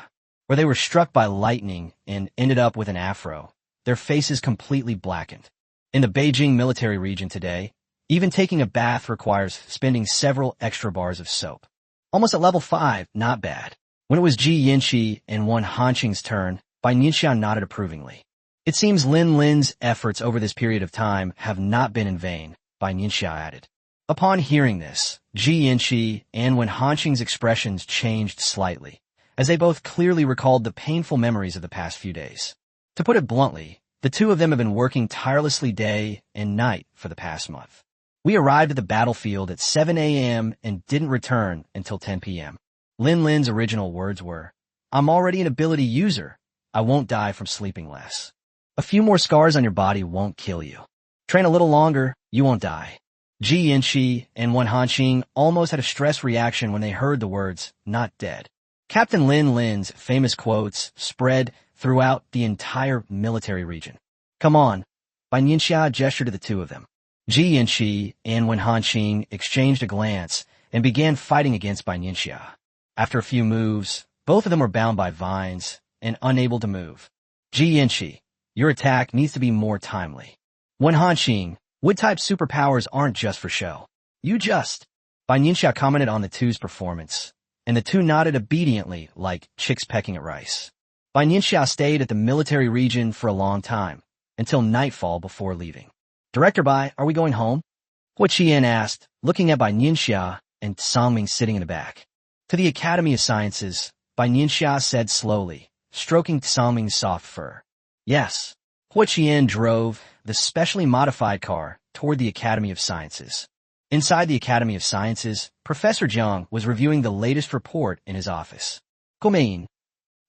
where they were struck by lightning and ended up with an afro, their faces completely blackened. In the Beijing military region today, even taking a bath requires spending several extra bars of soap. Almost at level 5, not bad. When it was Ji Yinxi and Wen Hanqing's turn, Bai Nianxia nodded approvingly. It seems Lin Lin's efforts over this period of time have not been in vain, Bai Nianxia added. Upon hearing this, Ji Yinxi and Wen Hanqing's expressions changed slightly, as they both clearly recalled the painful memories of the past few days. To put it bluntly, the two of them have been working tirelessly day and night for the past month. We arrived at the battlefield at 7 a.m. and didn't return until 10 p.m. Lin Lin's original words were, "I'm already an ability user. I won't die from sleeping less. A few more scars on your body won't kill you. Train a little longer, you won't die." Ji Yinxi and Wen Hanqing almost had a stress reaction when they heard the words, "not dead." Captain Lin Lin's famous quotes spread throughout the entire military region. "Come on." Bai Nianxia gestured to the two of them. Ji Yinxi and Wen Hanqing exchanged a glance and began fighting against Bai Nianxia. After a few moves, both of them were bound by vines and unable to move. Ji Yinxi, your attack needs to be more timely. Wen Hanqing, wood-type superpowers aren't just for show. Bai Nianxia commented on the two's performance, and the two nodded obediently like chicks pecking at rice. Bai Nianxia stayed at the military region for a long time, until nightfall before leaving. "Director Bai, are we going home?" Hua Qian asked, looking at Bai Nianxia and Songming sitting in the back. "To the Academy of Sciences," Bai Nianxia said slowly, stroking Songming's soft fur. "Yes." Hua Qian drove the specially modified car toward the Academy of Sciences. Inside the Academy of Sciences, Professor Jiang was reviewing the latest report in his office. "Come in."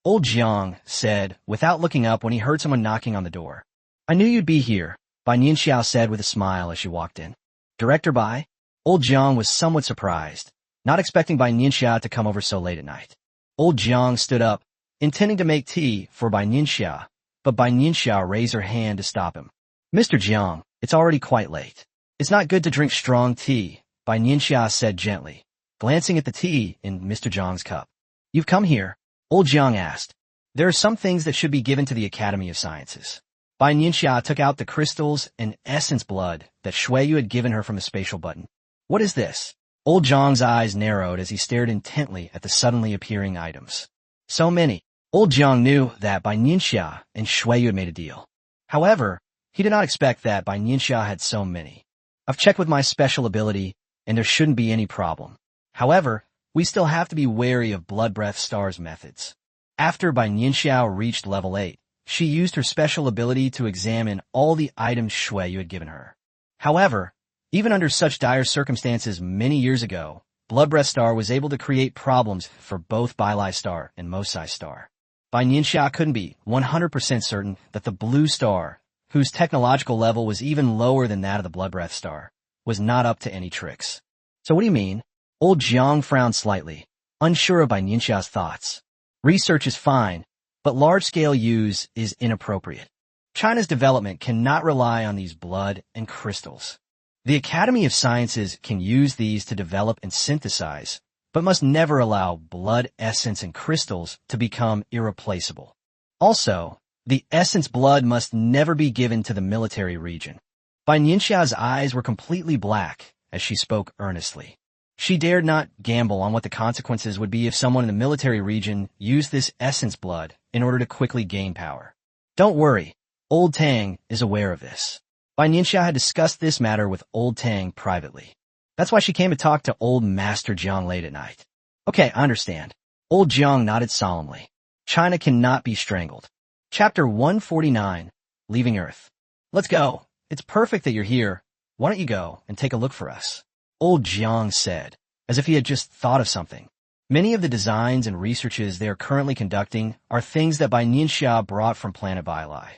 Old Jiang said, without looking up when he heard someone knocking on the door. "I knew you'd be here," Bai Nianxia said with a smile as she walked in. "Director Bai?" Old Jiang was somewhat surprised, not expecting Bai Nianxia to come over so late at night. Old Jiang stood up, intending to make tea for Bai Nianxia, but Bai Nianxia raised her hand to stop him. "Mr. Jiang, it's already quite late. It's not good to drink strong tea," Bai Nianxia said gently, glancing at the tea in Mr. Jiang's cup. "You've come here?" Old Jiang asked. "There are some things that should be given to the Academy of Sciences." Bai Nianxia took out the crystals and essence blood that Xueyu had given her from the spatial button. "What is this?" Old Jiang's eyes narrowed as he stared intently at the suddenly appearing items. So many. Old Jiang knew that Bai Nianxia and Xueyu had made a deal. However, he did not expect that Bai Nianxia had so many. "I've checked with my special ability, and there shouldn't be any problem. However, we still have to be wary of Blood Breath Star's methods." After Bai Nianxia reached level 8, she used her special ability to examine all the items Xueyu had given her. However, even under such dire circumstances many years ago, Blood Breath Star was able to create problems for both Bai Lai Star and Mosai Star. Bai Nianxia couldn't be 100% certain that the Blue Star, whose technological level was even lower than that of the Blood Breath Star, was not up to any tricks. "So what do you mean?" Old Jiang frowned slightly, unsure of Bai Nianxia's thoughts. "Research is fine, but large-scale use is inappropriate. China's development cannot rely on these blood and crystals. The Academy of Sciences can use these to develop and synthesize, but must never allow blood essence and crystals to become irreplaceable. Also, the essence blood must never be given to the military region." Bai Nianxia's eyes were completely black as she spoke earnestly. She dared not gamble on what the consequences would be if someone in the military region used this essence blood in order to quickly gain power. Don't worry, Old Tang is aware of this. Bai Nianxia had discussed this matter with Old Tang privately. That's why she came to talk to Old Master Jiang late at night. Okay, I understand. Old Jiang nodded solemnly. China cannot be strangled. Chapter 149, Leaving Earth. Let's go. It's perfect that you're here. Why don't you go and take a look for us? Old Jiang said, as if he had just thought of something. Many of the designs and researches they are currently conducting are things that Bai Nianxia brought from planet Bailai.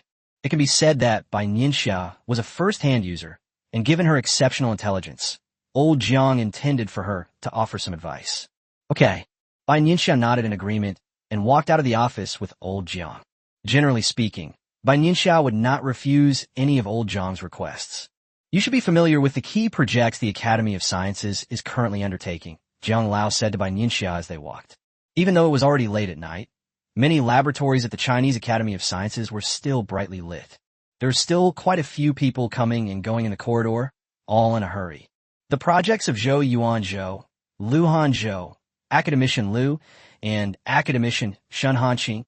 It can be said that Bai Nianxia was a first-hand user, and given her exceptional intelligence, Old Jiang intended for her to offer some advice. Okay. Bai Nianxia nodded in agreement and walked out of the office with Old Jiang. Generally speaking, Bai Nianxia would not refuse any of Old Jiang's requests. You should be familiar with the key projects the Academy of Sciences is currently undertaking, Jiang Lao said to Bai Nianxia as they walked. Even though it was already late at night, many laboratories at the Chinese Academy of Sciences were still brightly lit. There were still quite a few people coming and going in the corridor, all in a hurry. The projects of Zhou Yuanzhou, Lu Hanzhou, Academician Lu, and Academician Shen Hanqing.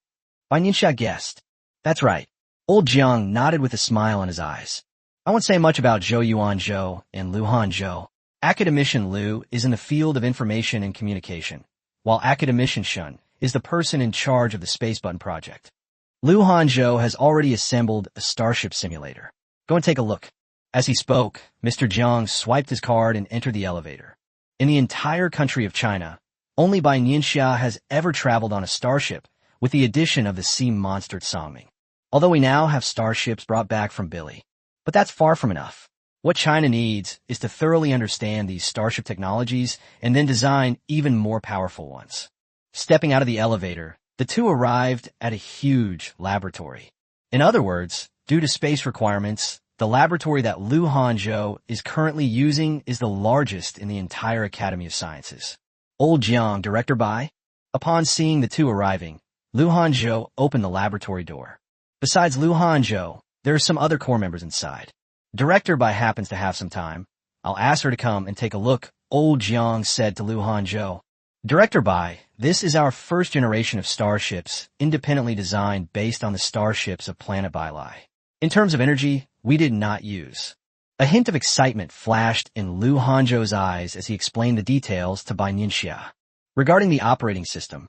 Bai Nianxia guessed. That's right. Old Jiang nodded with a smile on his eyes. I won't say much about Zhou Yuanzhou and Lu Hanzhou. Academician Lu is in the field of information and communication, while Academician Shen is the person in charge of the Space Button project. Lu Hanzhou has already assembled a starship simulator. Go and take a look. As he spoke, Mr. Jiang swiped his card and entered the elevator. In the entire country of China, only Bai Nianxia has ever traveled on a starship, with the addition of the sea monster Songming. Although we now have starships brought back from Billy. But that's far from enough. What China needs is to thoroughly understand these starship technologies and then design even more powerful ones. Stepping out of the elevator, the two arrived at a huge laboratory. In other words, due to space requirements, the laboratory that Lu Hanzhou is currently using is the largest in the entire Academy of Sciences. Old Jiang, Director Bai. Upon seeing the two arriving, Lu Hanzhou opened the laboratory door. Besides Lu Hanzhou, there are some other core members inside. Director Bai happens to have some time. I'll ask her to come and take a look, Old Jiang said to Lu Hanzhou. Director Bai, this is our first generation of starships, independently designed based on the starships of planet Bailai. In terms of energy, we did not use. A hint of excitement flashed in Lu Hanzhou's eyes as he explained the details to Bai Nianxia. Regarding the operating system,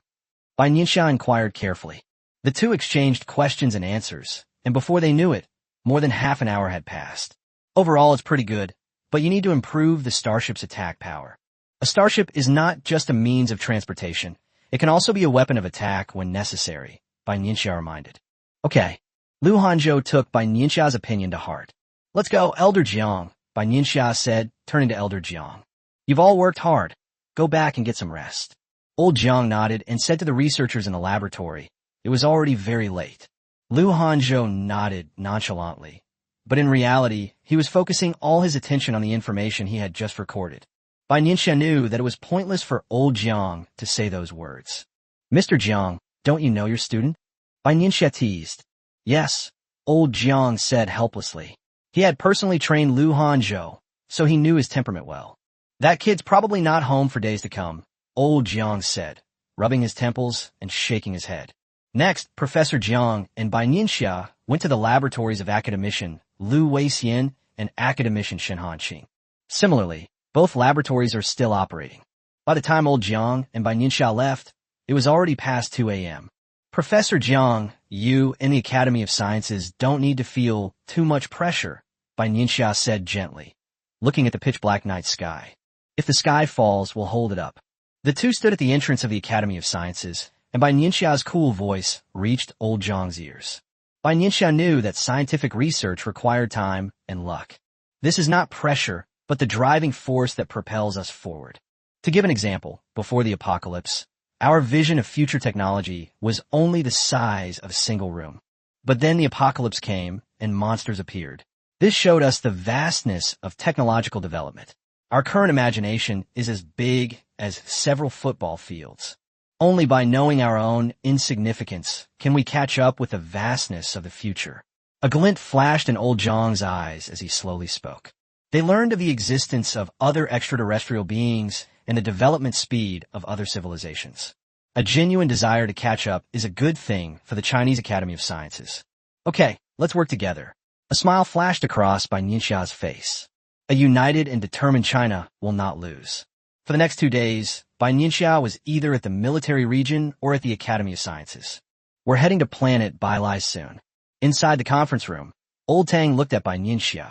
Bai Nianxia inquired carefully. The two exchanged questions and answers, and before they knew it, more than half an hour had passed. Overall, it's pretty good, but you need to improve the starship's attack power. A starship is not just a means of transportation. It can also be a weapon of attack when necessary, Bai Nianxia reminded. Okay. Lu Hanzhou took Bai Nianxia's opinion to heart. Let's go, Elder Jiang, Bai Nianxia said, turning to Elder Jiang. You've all worked hard. Go back and get some rest. Old Jiang nodded and said to the researchers in the laboratory, it was already very late. Lu Hanzhou nodded nonchalantly, but in reality, he was focusing all his attention on the information he had just recorded. Bai Nianxia knew that it was pointless for Old Jiang to say those words. Mr. Jiang, don't you know your student? Bai Nianxia teased. Yes, Old Jiang said helplessly. He had personally trained Lu Hanzhou, so he knew his temperament well. That kid's probably not home for days to come, Old Jiang said, rubbing his temples and shaking his head. Next, Professor Jiang and Bai Nianxia went to the laboratories of Academician Lu Weixian and Academician Shen Hanqing. Similarly, both laboratories are still operating. By the time Old Jiang and Bai Nianxia left, it was already past 2 a.m. Professor Jiang, you and the Academy of Sciences don't need to feel too much pressure, Bai Nianxia said gently, looking at the pitch-black night sky. If the sky falls, we'll hold it up. The two stood at the entrance of the Academy of Sciences, and Bai Nianxia's cool voice reached Old Jiang's ears. Bai Nianxia knew that scientific research required time and luck. This is not pressure, but the driving force that propels us forward. To give an example, before the apocalypse, our vision of future technology was only the size of a single room. But then the apocalypse came, and monsters appeared. This showed us the vastness of technological development. Our current imagination is as big as several football fields. Only by knowing our own insignificance can we catch up with the vastness of the future. A glint flashed in old Zhang's eyes as he slowly spoke. They learned of the existence of other extraterrestrial beings and the development speed of other civilizations. A genuine desire to catch up is a good thing for the Chinese Academy of Sciences. Okay, let's work together. A smile flashed across Bai Nianxia's face. A united and determined China will not lose. For the next 2 days, Bai Nianxia was either at the military region or at the Academy of Sciences. We're heading to planet Bai soon. Inside the conference room, Old Tang looked at Bai Nianxia.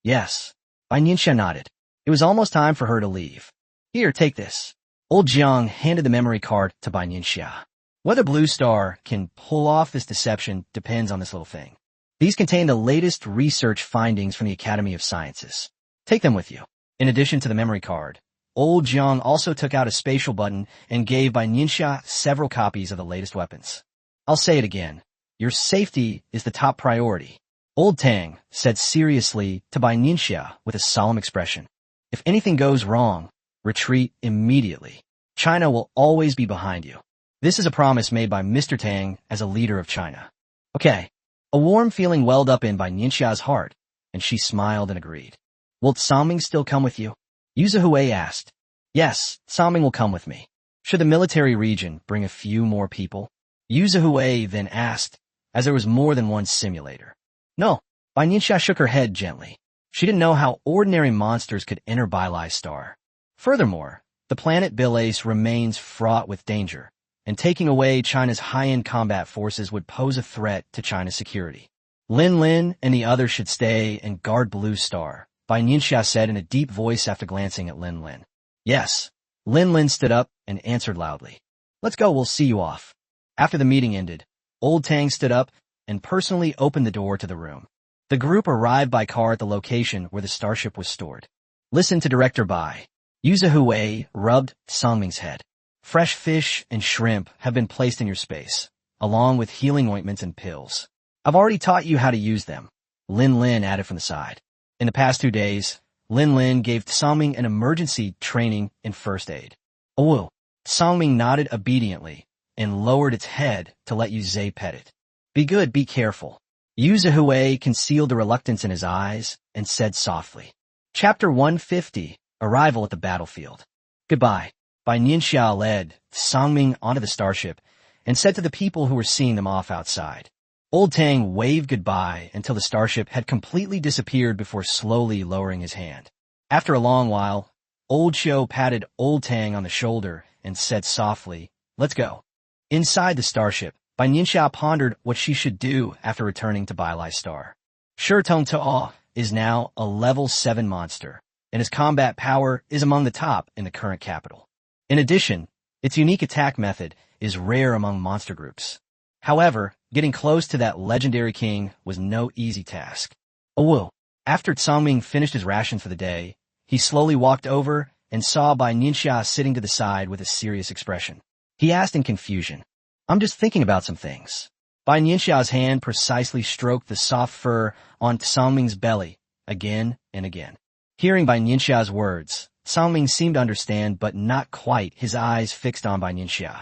Yes. Bai Nianxia nodded. It was almost time for her to leave. Here, take this. Old Jiang handed the memory card to Bai Nianxia. Whether Blue Star can pull off this deception depends on this little thing. These contain the latest research findings from the Academy of Sciences. Take them with you. In addition to the memory card, Old Jiang also took out a spatial button and gave Bai Nianxia several copies of the latest weapons. I'll say it again. Your safety is the top priority. Old Tang said seriously to Bai Nianxia with a solemn expression. If anything goes wrong, retreat immediately. China will always be behind you. This is a promise made by Mr. Tang as a leader of China. Okay. A warm feeling welled up in Bai Nianxia's heart, and she smiled and agreed. Will Sangming still come with you? Yu Zhihui asked. Yes, Sangming will come with me. Should the military region bring a few more people? Yu Zhihui then asked, as there was more than one simulator. No. Bai Nianxia shook her head gently. She didn't know how ordinary monsters could enter Bai Star. Furthermore, the planet Bilace remains fraught with danger, and taking away China's high-end combat forces would pose a threat to China's security. Lin Lin and the others should stay and guard Blue Star, Bai Nianxia said in a deep voice after glancing at Lin Lin. Yes. Lin Lin stood up and answered loudly. Let's go, we'll see you off. After the meeting ended, Old Tang stood up and personally opened the door to the room. The group arrived by car at the location where the starship was stored. Listen to Director Bai. Yu Zhihui rubbed Sangming's head. Fresh fish and shrimp have been placed in your space, along with healing ointments and pills. I've already taught you how to use them, Lin Lin added from the side. In the past 2 days, Lin Lin gave Sangming an emergency training in first aid. Oh, Sangming nodded obediently and lowered its head to let Yu Zhe pet it. Be good, be careful. Yu Zhihui concealed the reluctance in his eyes and said softly. Chapter 150, Arrival at the Battlefield. Goodbye. Bai Nianxia led Sangming onto the starship and said to the people who were seeing them off outside. Old Tang waved goodbye until the starship had completely disappeared before slowly lowering his hand. After a long while, Old Xiu patted Old Tang on the shoulder and said softly, Let's go. Inside the starship, Bai Nianxia pondered what she should do after returning to Bai Star. Shi Tong Tuo is now a level 7 monster, and his combat power is among the top in the current capital. In addition, its unique attack method is rare among monster groups. However, getting close to that legendary king was no easy task. After Sangming finished his ration for the day, he slowly walked over and saw Bai Nianxia sitting to the side with a serious expression. He asked in confusion, I'm just thinking about some things. Bai Nianxia's hand precisely stroked the soft fur on Sangming's belly, again and again. Hearing Bai Nianxia's words, Sangming seemed to understand, but not quite, his eyes fixed on Bai Nianxia.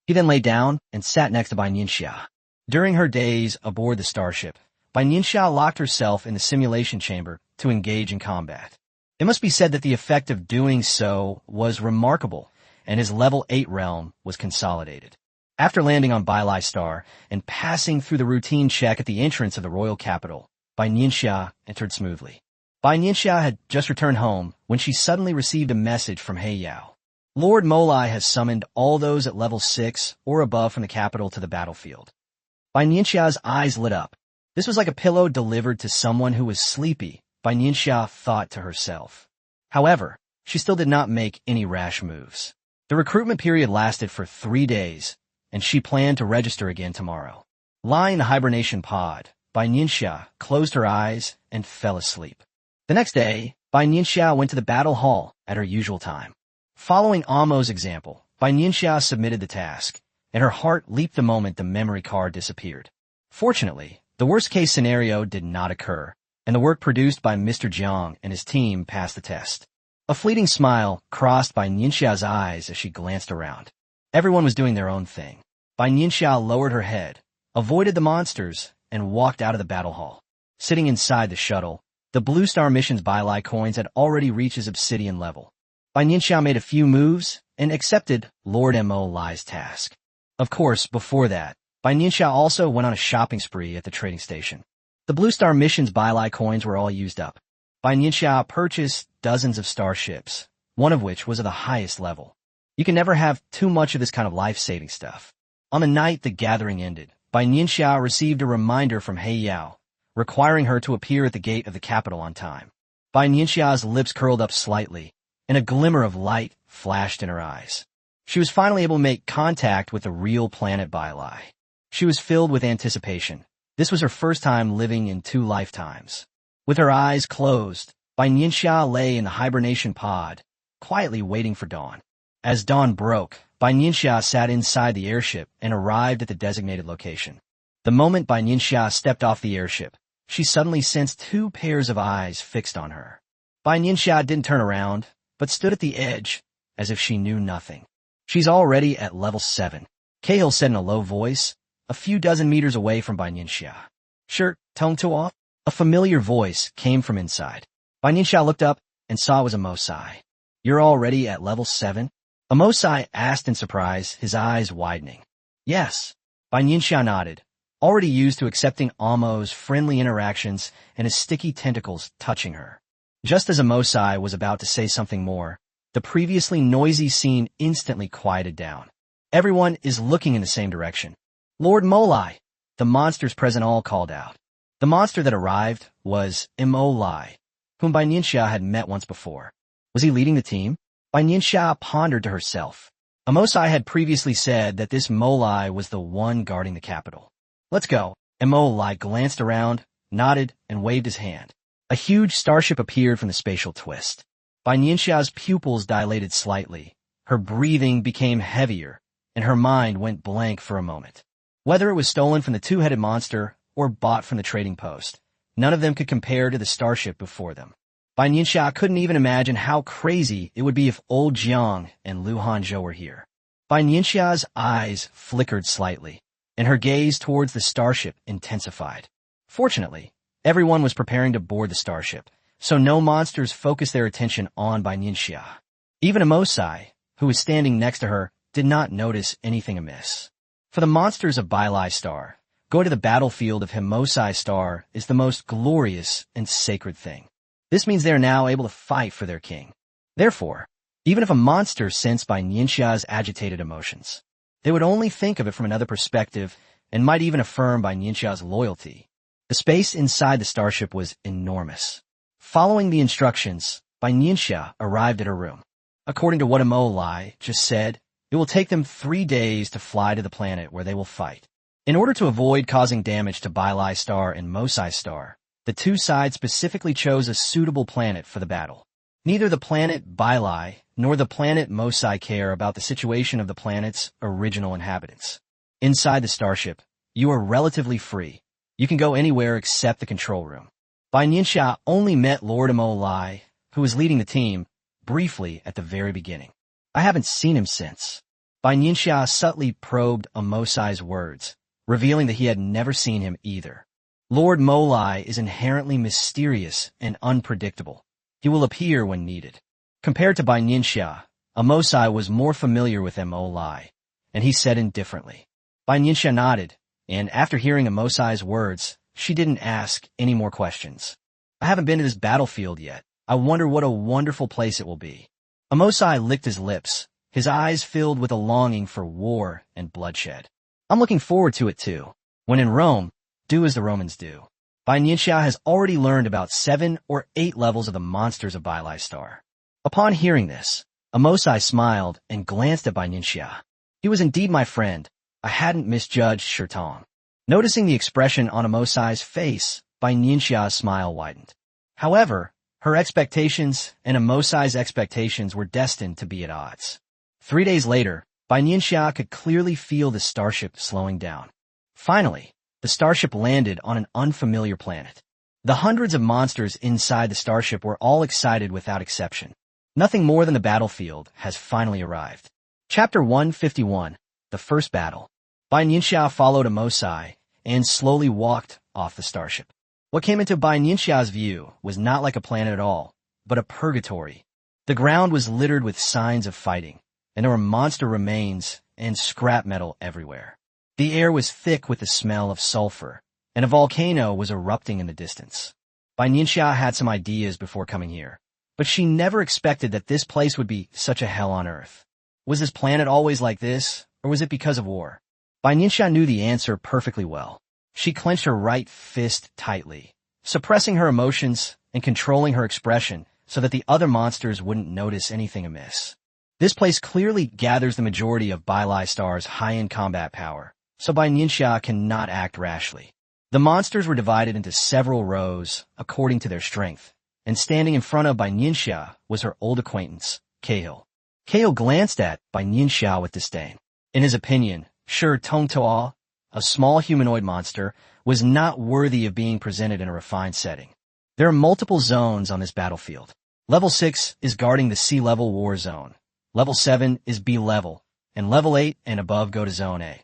He then lay down and sat next to Bai Nianxia. During her days aboard the starship, Bai Nianxia locked herself in the simulation chamber to engage in combat. It must be said that the effect of doing so was remarkable, and his level 8 realm was consolidated. After landing on Bai Star and passing through the routine check at the entrance of the royal capital, Bai Nianxia entered smoothly. Bai Nianxia had just returned home when she suddenly received a message from He Yao. Lord Molai has summoned all those at level 6 or above from the capital to the battlefield. Bai Nianxia's eyes lit up. This was like a pillow delivered to someone who was sleepy, Bai Nianxia thought to herself. However, she still did not make any rash moves. The recruitment period lasted for 3 days, and she planned to register again tomorrow. Lying in the hibernation pod, Bai Nianxia closed her eyes and fell asleep. The next day, Bai Nianxia went to the battle hall at her usual time. Following Amo's example, Bai Nianxia submitted the task, and her heart leaped the moment the memory card disappeared. Fortunately, the worst-case scenario did not occur, and the work produced by Mr. Jiang and his team passed the test. A fleeting smile crossed Bai Nianxia's eyes as she glanced around. Everyone was doing their own thing. Bai Nianxia lowered her head, avoided the monsters, and walked out of the battle hall. Sitting inside the shuttle, the Blue Star Mission's Bai coins had already reached his obsidian level. Bai Nianxia made a few moves and accepted Lord Mo Lai's task. Of course, before that, Bai Nianxia also went on a shopping spree at the trading station. The Blue Star Mission's Bai coins were all used up. Bai Nianxia purchased dozens of starships, one of which was of the highest level. You can never have too much of this kind of life-saving stuff. On the night the gathering ended, Bai Nianxia received a reminder from He Yao, requiring her to appear at the gate of the capital on time. Bai Nianxia's lips curled up slightly, and a glimmer of light flashed in her eyes. She was finally able to make contact with the real planet Bai Lai. She was filled with anticipation. This was her first time living in 2 lifetimes. With her eyes closed, Bai Nianxia lay in the hibernation pod, quietly waiting for dawn. As dawn broke, Bai Nianxia sat inside the airship and arrived at the designated location. The moment Bai Nianxia stepped off the airship, she suddenly sensed 2 pairs of eyes fixed on her. Bai Nianxia didn't turn around, but stood at the edge, as if she knew nothing. She's already at level 7. Cahill said in a low voice, a few dozen meters away from Bai Nianxia. Sure, Tong Tuoff? A familiar voice came from inside. Bai Nianxia looked up and saw it was Amosai. You're already at level 7? Amosai asked in surprise, his eyes widening. Yes. Bai Nianxia nodded, already used to accepting Amo's friendly interactions and his sticky tentacles touching her. Just as Amosai was about to say something more, the previously noisy scene instantly quieted down. Everyone is looking in the same direction. Lord Mo Lai, the monsters present all called out. The monster that arrived was Mo Lai, whom Bai Nianxia had met once before. Was he leading the team? Bai Nianxia pondered to herself. Amosai had previously said that this Mo Lai was the one guarding the capital. Let's go. Mo Lai glanced around, nodded, and waved his hand. A huge starship appeared from the spatial twist. Bai Nianxia's pupils dilated slightly. Her breathing became heavier, and her mind went blank for a moment. Whether it was stolen from the 2-headed monster or bought from the trading post, none of them could compare to the starship before them. Bai Nianxia couldn't even imagine how crazy it would be if old Jiang and Lu Hanzhou were here. Bai Nianxia's eyes flickered slightly, and her gaze towards the starship intensified. Fortunately, everyone was preparing to board the starship, so no monsters focused their attention on Bai Nianxia. Even Amosai, who was standing next to her, did not notice anything amiss. For the monsters of Bai Lai Star, going to the battlefield of Himosai Star is the most glorious and sacred thing. This means they are now able to fight for their king. Therefore, even if a monster sensed Bai Nianxia's agitated emotions, they would only think of it from another perspective and might even affirm Bai Nianxia's loyalty. The space inside the starship was enormous. Following the instructions, Bai Nianxia arrived at her room. According to what Mo Lai just said, it will take them 3 days to fly to the planet where they will fight. In order to avoid causing damage to Bai Lai Star and Mosai Star, the 2 sides specifically chose a suitable planet for the battle. Neither the planet Bai Lai nor the planet Mosai care about the situation of the planet's original inhabitants. Inside the starship, you are relatively free. You can go anywhere except the control room. Bai Nianxia only met Lord Mo Lai, who was leading the team, briefly at the very beginning. I haven't seen him since. Bai Nianxia subtly probed Amosai's words, revealing that he had never seen him either. Lord Mo Lai is inherently mysterious and unpredictable. He will appear when needed. Compared to Bai Nianxia, Amosai was more familiar with Mo Lai, and he said indifferently. Bai Nianxia nodded, and after hearing Amosai's words, she didn't ask any more questions. I haven't been to this battlefield yet. I wonder what a wonderful place it will be. Amosai licked his lips, his eyes filled with a longing for war and bloodshed. I'm looking forward to it too. When in Rome, do as the Romans do. Bai Nianxia has already learned about 7 or 8 levels of the monsters of Bai Lai Star. Upon hearing this, Amosai smiled and glanced at Bai Nianxia. He was indeed my friend. I hadn't misjudged Shirtong. Noticing the expression on Amosai's face, Bai Nianxia's smile widened. However, her expectations and Amosai's expectations were destined to be at odds. 3 days later, Bai Nianxia could clearly feel the starship slowing down. Finally, the starship landed on an unfamiliar planet. The hundreds of monsters inside the starship were all excited without exception. Nothing more than the battlefield has finally arrived. Chapter 151, The First Battle. Bai Nianxia followed Amosai and slowly walked off the starship. What came into Bai Nianxia's view was not like a planet at all, but a purgatory. The ground was littered with signs of fighting, and there were monster remains and scrap metal everywhere. The air was thick with the smell of sulfur, and a volcano was erupting in the distance. Bai Nianxia had some ideas before coming here, but she never expected that this place would be such a hell on earth. Was this planet always like this, or was it because of war? Bai Nianxia knew the answer perfectly well. She clenched her right fist tightly, suppressing her emotions and controlling her expression so that the other monsters wouldn't notice anything amiss. This place clearly gathers the majority of Bai Lai Star's high-end combat power, so Bai Nianxia cannot act rashly. The monsters were divided into several rows according to their strength, and standing in front of Bai Nianxia was her old acquaintance, Cahill. Cahill glanced at Bai Nianxia with disdain. In his opinion, Tong Toa, a small humanoid monster, was not worthy of being presented in a refined setting. There are multiple zones on this battlefield. Level 6 is guarding the sea-level war zone. Level 7 is B-level, and Level 8 and above go to Zone A.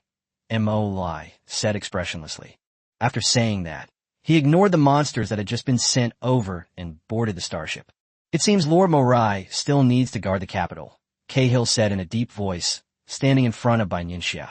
M.O. Lai said expressionlessly. After saying that, he ignored the monsters that had just been sent over and boarded the starship. It seems Lord Morai still needs to guard the capital, Cahill said in a deep voice, standing in front of Bai Nianxia.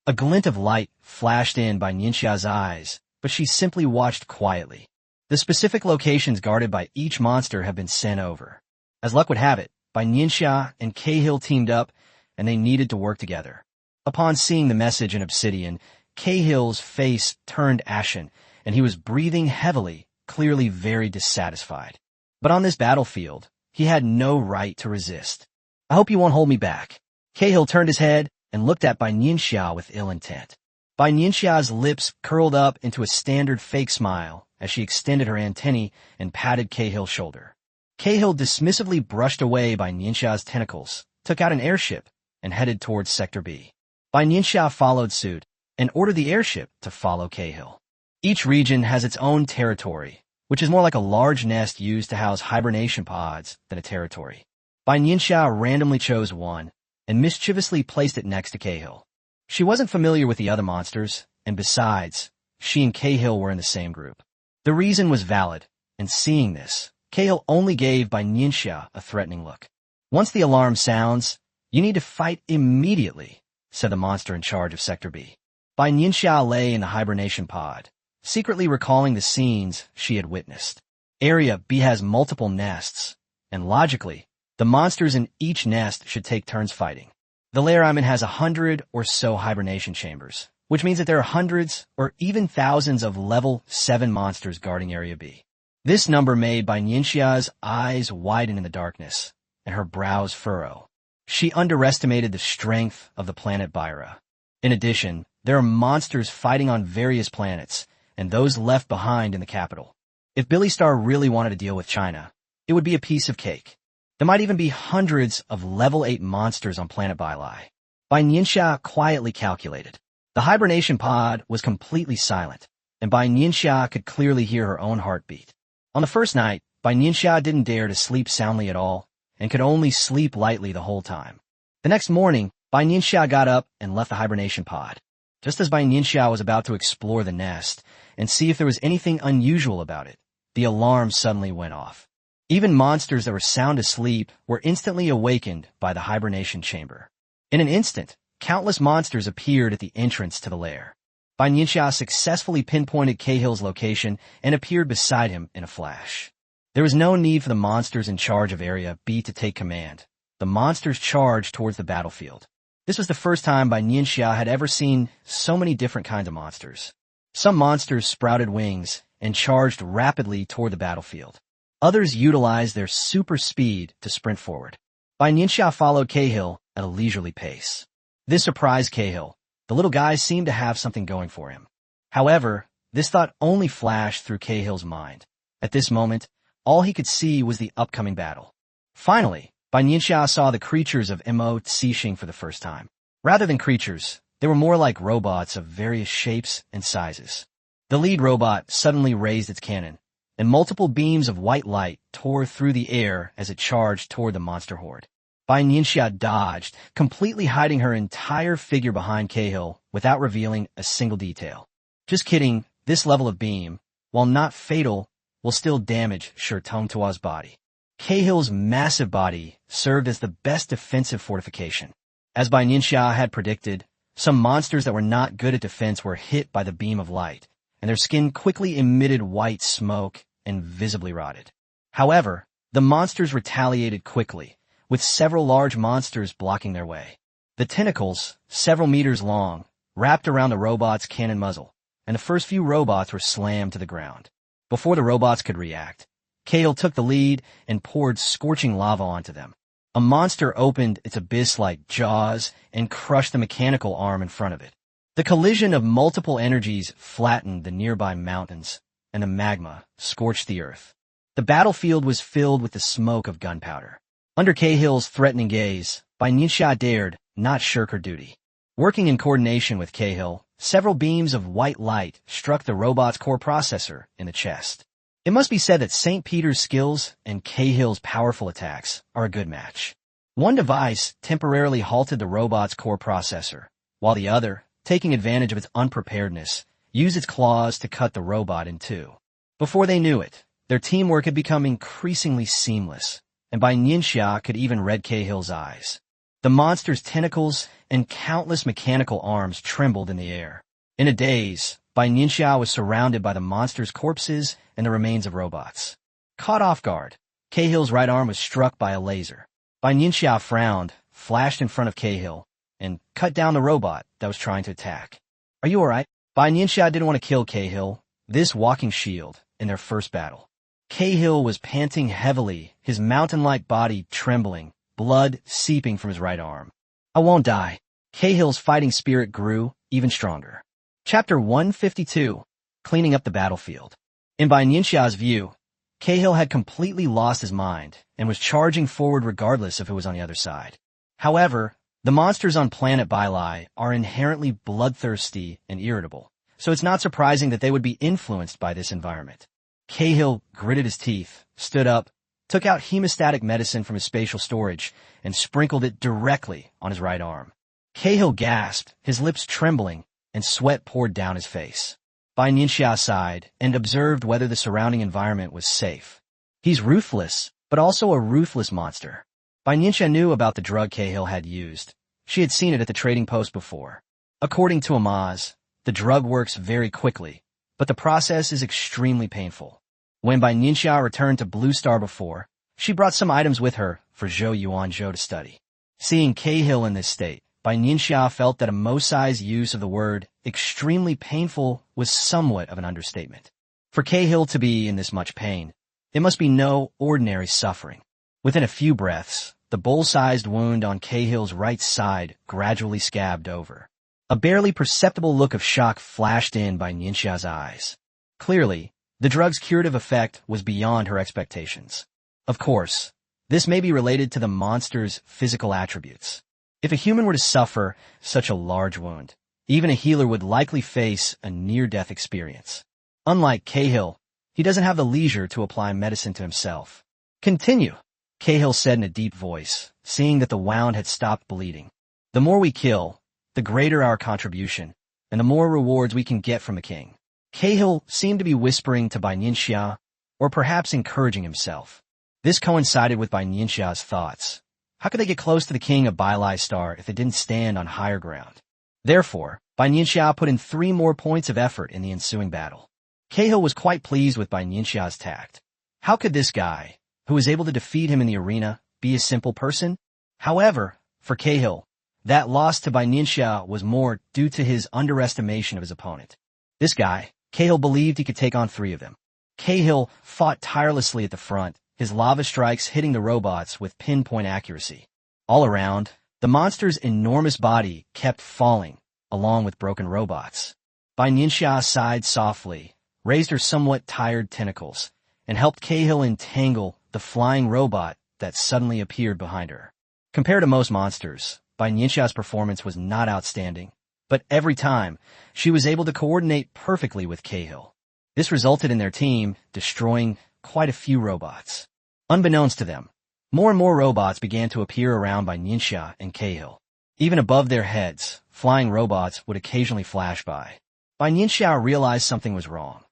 A glint of light flashed in Bai Nianxia's eyes, but she simply watched quietly. The specific locations guarded by each monster have been sent over. As luck would have it, Bai Nianxia and Cahill teamed up, and they needed to work together. Upon seeing the message in Obsidian, Cahill's face turned ashen, and he was breathing heavily, clearly very dissatisfied. But on this battlefield, he had no right to resist. I hope you won't hold me back. Cahill turned his head and looked at Bai Nianxia with ill intent. Bai Nianxia's lips curled up into a standard fake smile as she extended her antennae and patted Cahill's shoulder. Cahill dismissively brushed away Bai Nianxia's tentacles, took out an airship, and headed towards Sector B. Bai Nianxia followed suit and ordered the airship to follow Cahill. Each region has its own territory, which is more like a large nest used to house hibernation pods than a territory. Bai Nianxia randomly chose one and mischievously placed it next to Cahill. She wasn't familiar with the other monsters, and besides, she and Cahill were in the same group. The reason was valid, and seeing this, Cahill only gave Bai Nianxia a threatening look. Once the alarm sounds, you need to fight immediately, said the monster in charge of Sector B. Bai Nianxia lay in the hibernation pod, secretly recalling the scenes she had witnessed. Area B has multiple nests, and logically, the monsters in each nest should take turns fighting. The lair I'm in has 100 or so hibernation chambers, which means that there are hundreds or even thousands of level 7 monsters guarding Area B. This number made Bai Nianxia's eyes widen in the darkness, and her brows furrow. She underestimated the strength of the planet Byra. In addition, there are monsters fighting on various planets, and those left behind in the capital. If Billy Star really wanted to deal with China, it would be a piece of cake. There might even be hundreds of level 8 monsters on planet Bai Lai. Bai Nianxia quietly calculated. The hibernation pod was completely silent, and Bai Nianxia could clearly hear her own heartbeat. On the first night, Bai Nianxia didn't dare to sleep soundly at all, and could only sleep lightly the whole time. The next morning, Bai Nianxia got up and left the hibernation pod. Just as Bai Nianxia was about to explore the nest and see if there was anything unusual about it, the alarm suddenly went off. Even monsters that were sound asleep were instantly awakened by the hibernation chamber. In an instant, countless monsters appeared at the entrance to the lair. Bai Nianxia successfully pinpointed Cahill's location and appeared beside him in a flash. There was no need for the monsters in charge of Area B to take command. The monsters charged towards the battlefield. This was the first time Bai Nianxia had ever seen so many different kinds of monsters. Some monsters sprouted wings and charged rapidly toward the battlefield. Others utilized their super speed to sprint forward. Bai Nianxia followed Cahill at a leisurely pace. This surprised Cahill. The little guy seemed to have something going for him. However, this thought only flashed through Cahill's mind. At this moment, all he could see was the upcoming battle. Finally, Bai Nianxia saw the creatures of Mo Cixing for the first time. Rather than creatures, they were more like robots of various shapes and sizes. The lead robot suddenly raised its cannon, and multiple beams of white light tore through the air as it charged toward the monster horde. Bai Nianxia dodged, completely hiding her entire figure behind Cahill without revealing a single detail. Just kidding, this level of beam, while not fatal, will still damage Tongtua's body. Cahill's massive body served as the best defensive fortification. As Bai Nianxia had predicted, some monsters that were not good at defense were hit by the beam of light, and their skin quickly emitted white smoke and visibly rotted. However, the monsters retaliated quickly, with several large monsters blocking their way. The tentacles, several meters long, wrapped around the robot's cannon muzzle, and the first few robots were slammed to the ground. Before the robots could react, Cahill took the lead and poured scorching lava onto them. A monster opened its abyss-like jaws and crushed the mechanical arm in front of it. The collision of multiple energies flattened the nearby mountains, and the magma scorched the earth. The battlefield was filled with the smoke of gunpowder. Under Cahill's threatening gaze, Bai Nianxia dared not shirk her duty. Working in coordination with Cahill, several beams of white light struck the robot's core processor in the chest. It must be said that St. Peter's skills and Cahill's powerful attacks are a good match. One device temporarily halted the robot's core processor, while the other, taking advantage of its unpreparedness, used its claws to cut the robot in two. Before they knew it, their teamwork had become increasingly seamless, and Bai Nianxia could even read Cahill's eyes. The monster's tentacles and countless mechanical arms trembled in the air. In a daze, Bai Nianxia was surrounded by the monster's corpses and the remains of robots. Caught off guard, Cahill's right arm was struck by a laser. Bai Nianxia frowned, flashed in front of Cahill, and cut down the robot that was trying to attack. "Are you alright?" Bai Nianxia didn't want to kill Cahill, this walking shield, in their first battle. Cahill was panting heavily, his mountain-like body trembling, blood seeping from his right arm. "I won't die." Cahill's fighting spirit grew even stronger. Chapter 152, Cleaning Up the Battlefield. In Bai Nianxia's view, Cahill had completely lost his mind and was charging forward regardless of who was on the other side. However, the monsters on planet Bailai are inherently bloodthirsty and irritable, so it's not surprising that they would be influenced by this environment. Cahill gritted his teeth, stood up, took out hemostatic medicine from his spatial storage, and sprinkled it directly on his right arm. Cahill gasped, his lips trembling, and sweat poured down his face. Bai Nianxia sighed and observed whether the surrounding environment was safe. He's ruthless, but also a ruthless monster. Bai Nianxia knew about the drug Cahill had used. She had seen it at the trading post before. According to Amaz, the drug works very quickly, but the process is extremely painful. When Bai Nianxia returned to Blue Star before, she brought some items with her for Zhou Yuanzhou to study. Seeing Cahill in this state, Bai Nianxia felt that Amosai's use of the word extremely painful was somewhat of an understatement. For Cahill to be in this much pain, it must be no ordinary suffering. Within a few breaths, the bowl-sized wound on Cahill's right side gradually scabbed over. A barely perceptible look of shock flashed in Bai Nianxia's eyes. Clearly, the drug's curative effect was beyond her expectations. Of course, this may be related to the monster's physical attributes. If a human were to suffer such a large wound, even a healer would likely face a near-death experience. Unlike Cahill, he doesn't have the leisure to apply medicine to himself. "Continue," Cahill said in a deep voice, seeing that the wound had stopped bleeding. "The more we kill, the greater our contribution, and the more rewards we can get from the king." Cahill seemed to be whispering to Bai Nianxia, or perhaps encouraging himself. This coincided with Bai Nianxia's thoughts. How could they get close to the king of Bailai Star if they didn't stand on higher ground? Therefore, Bai Nianxia put in 3 more points of effort in the ensuing battle. Cahill was quite pleased with Bai Nianxia's tact. How could this guy, who was able to defeat him in the arena, be a simple person? However, for Cahill, that loss to Bai Nianxia was more due to his underestimation of his opponent. This guy, Cahill believed he could take on 3 of them. Cahill fought tirelessly at the front, his lava strikes hitting the robots with pinpoint accuracy. All around, the monster's enormous body kept falling, along with broken robots. Bai Nianxia sighed softly, raised her somewhat tired tentacles, and helped Cahill entangle the flying robot that suddenly appeared behind her. Compared to most monsters, Bai Nianxia's performance was not outstanding, but every time, she was able to coordinate perfectly with Cahill. This resulted in their team destroying quite a few robots. Unbeknownst to them, more and more robots began to appear around Bai Nianxia and Cahill. Even above their heads, flying robots would occasionally flash by. Bai Nianxia realized something was wrong.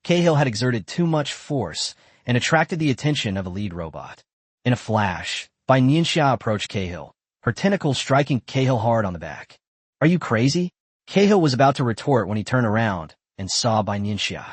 Cahill had exerted too much force and attracted the attention of the lead robot. In a flash, Bai Nianxia approached Cahill, her tentacles striking Cahill hard on the back. "Are you crazy?" Cahill was about to retort when he turned around and saw Bai Nianxia.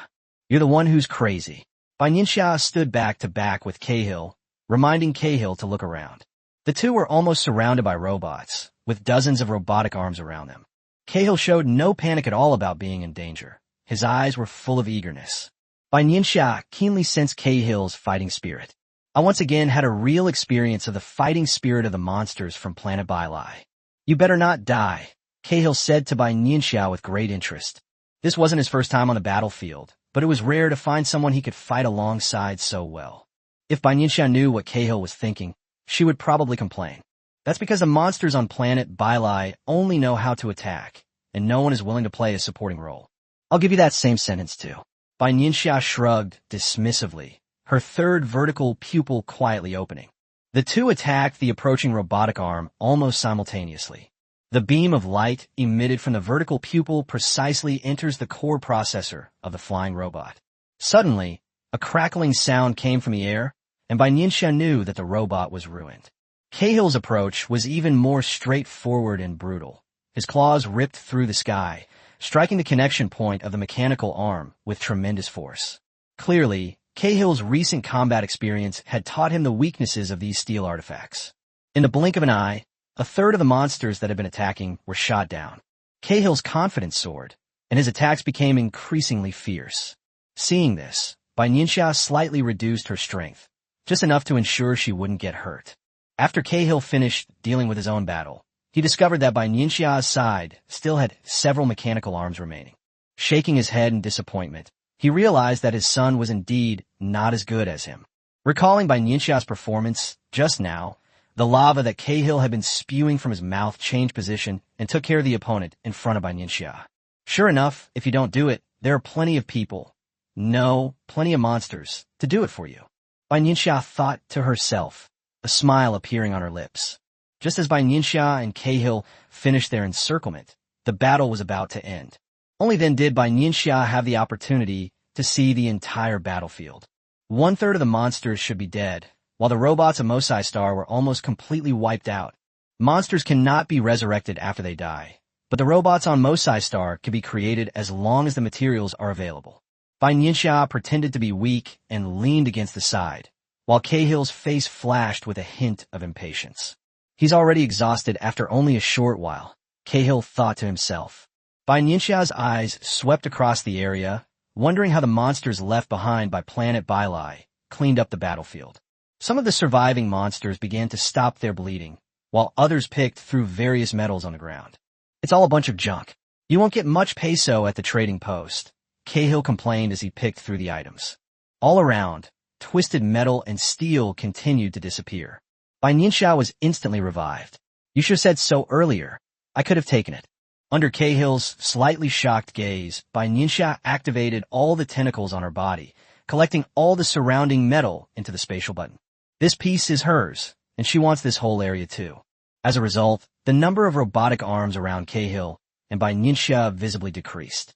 "You're the one who's crazy." Bai Nianxia stood back to back with Cahill, reminding Cahill to look around. The two were almost surrounded by robots, with dozens of robotic arms around them. Cahill showed no panic at all about being in danger. His eyes were full of eagerness. Bai Nianxia keenly sensed Cahill's fighting spirit. "I once again had a real experience of the fighting spirit of the monsters from planet Bai. You better not die," Cahill said to Bai Nianxia with great interest. This wasn't his first time on the battlefield, but it was rare to find someone he could fight alongside so well. If Bai Nianxia knew what Cahill was thinking, she would probably complain. That's because the monsters on planet Bai only know how to attack, and no one is willing to play a supporting role. "I'll give you that same sentence too." Bai Nianxia shrugged dismissively, her third vertical pupil quietly opening. The two attacked the approaching robotic arm almost simultaneously. The beam of light emitted from the vertical pupil precisely enters the core processor of the flying robot. Suddenly, a crackling sound came from the air, and Bai Nianxia knew that the robot was ruined. Cahill's approach was even more straightforward and brutal. His claws ripped through the sky, striking the connection point of the mechanical arm with tremendous force. Clearly, Cahill's recent combat experience had taught him the weaknesses of these steel artifacts. In the blink of an eye, a third of the monsters that had been attacking were shot down. Cahill's confidence soared, and his attacks became increasingly fierce. Seeing this, Bai Nianxia slightly reduced her strength, just enough to ensure she wouldn't get hurt. After Cahill finished dealing with his own battle, he discovered that Bai Nianxia's side still had several mechanical arms remaining. Shaking his head in disappointment, he realized that his son was indeed not as good as him. Recalling Bai Nianxia's performance just now, the lava that Cahill had been spewing from his mouth changed position and took care of the opponent in front of Bai Nianxia. Sure enough, if you don't do it, there are plenty of people, plenty of monsters, to do it for you. Bai Nianxia thought to herself, a smile appearing on her lips. Just as Bai Nianxia and Cahill finished their encirclement, the battle was about to end. Only then did Bai Nianxia have the opportunity to see the entire battlefield. 1/3 of the monsters should be dead, while the robots of Mosai Star were almost completely wiped out. Monsters cannot be resurrected after they die, but the robots on Mosai Star can be created as long as the materials are available. Bai Nianxia pretended to be weak and leaned against the side, while Cahill's face flashed with a hint of impatience. "He's already exhausted after only a short while," Cahill thought to himself. Bai Nianxia's eyes swept across the area, wondering how the monsters left behind by planet Bai cleaned up the battlefield. Some of the surviving monsters began to stop their bleeding, while others picked through various metals on the ground. "It's all a bunch of junk. You won't get much peso at the trading post," Cahill complained as he picked through the items. All around, twisted metal and steel continued to disappear. Bai Nianxia was instantly revived. "You should have said so earlier. I could have taken it." Under Cahill's slightly shocked gaze, Bai Nianxia activated all the tentacles on her body, collecting all the surrounding metal into the spatial button. This piece is hers, and she wants this whole area too. As a result, the number of robotic arms around Cahill and Bai Nianxia visibly decreased.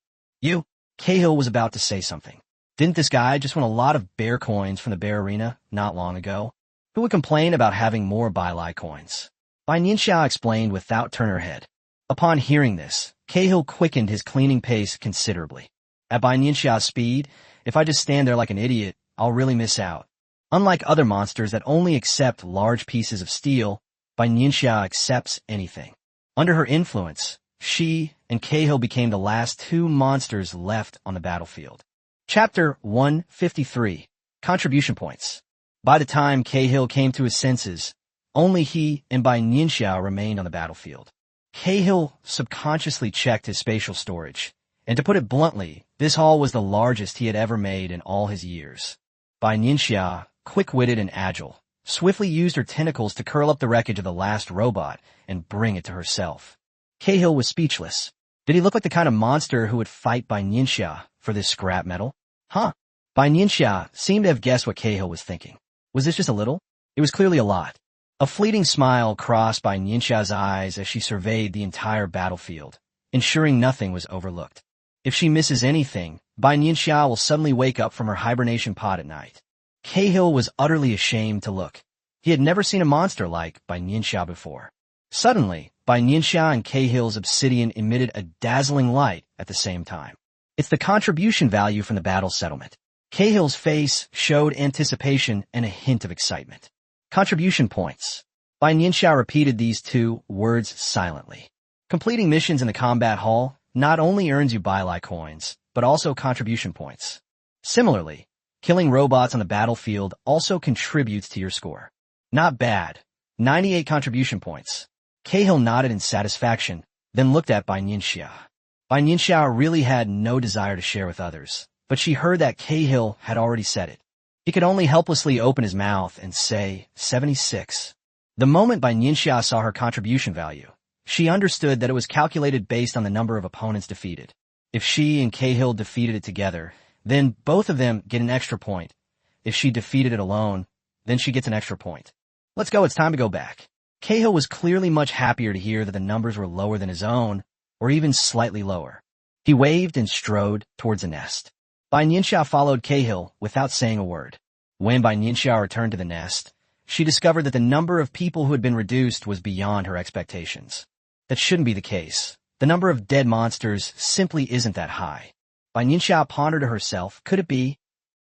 Cahill was about to say something. Didn't this guy just win a lot of bear coins from the bear arena not long ago? Who would complain about having more Bai coins? Bai Nianxia explained without turning her head. Upon hearing this, Cahill quickened his cleaning pace considerably. At Bai Nianxia's speed, if I just stand there like an idiot, I'll really miss out. Unlike other monsters that only accept large pieces of steel, Bai Nianxia accepts anything. Under her influence, she and Cahill became the last two monsters left on the battlefield. Chapter 153, Contribution Points. By the time Cahill came to his senses, only he and Bai Nianxia remained on the battlefield. Cahill subconsciously checked his spatial storage, and to put it bluntly, this haul was the largest he had ever made in all his years. Bai Nianxia, quick-witted and agile, swiftly used her tentacles to curl up the wreckage of the last robot and bring it to herself. Cahill was speechless. Did he look like the kind of monster who would fight Bai Nianxia for this scrap metal? Bai Nianxia seemed to have guessed what Cahill was thinking. Was this just a little? It was clearly a lot. A fleeting smile crossed Bai Nianxia's eyes as she surveyed the entire battlefield, ensuring nothing was overlooked. If she misses anything, Bai Nianxia will suddenly wake up from her hibernation pod at night. Cahill was utterly ashamed to look. He had never seen a monster like Bai Nianxia before. Suddenly, Bai Nianxia and Cahill's obsidian emitted a dazzling light at the same time. It's the contribution value from the battle settlement. Cahill's face showed anticipation and a hint of excitement. Contribution points. Bai Nianxia repeated these two words silently. Completing missions in the combat hall not only earns you Bai coins, but also contribution points. Similarly, killing robots on the battlefield also contributes to your score. Not bad. 98 contribution points. Cahill nodded in satisfaction, then looked at Bai Nianxia. Bai Nianxia really had no desire to share with others, but she heard that Cahill had already said it. He could only helplessly open his mouth and say, 76. The moment Bai Nianxia saw her contribution value, she understood that it was calculated based on the number of opponents defeated. If she and Cahill defeated it together, then both of them get an extra point. If she defeated it alone, then she gets an extra point. Let's go, it's time to go back. Cahill was clearly much happier to hear that the numbers were lower than his own, or even slightly lower. He waved and strode towards the nest. Bai Nianxia followed Cahill without saying a word. When Bai Nianxia returned to the nest, she discovered that the number of people who had been reduced was beyond her expectations. That shouldn't be the case. The number of dead monsters simply isn't that high. Bai Nianxia pondered to herself, could it be?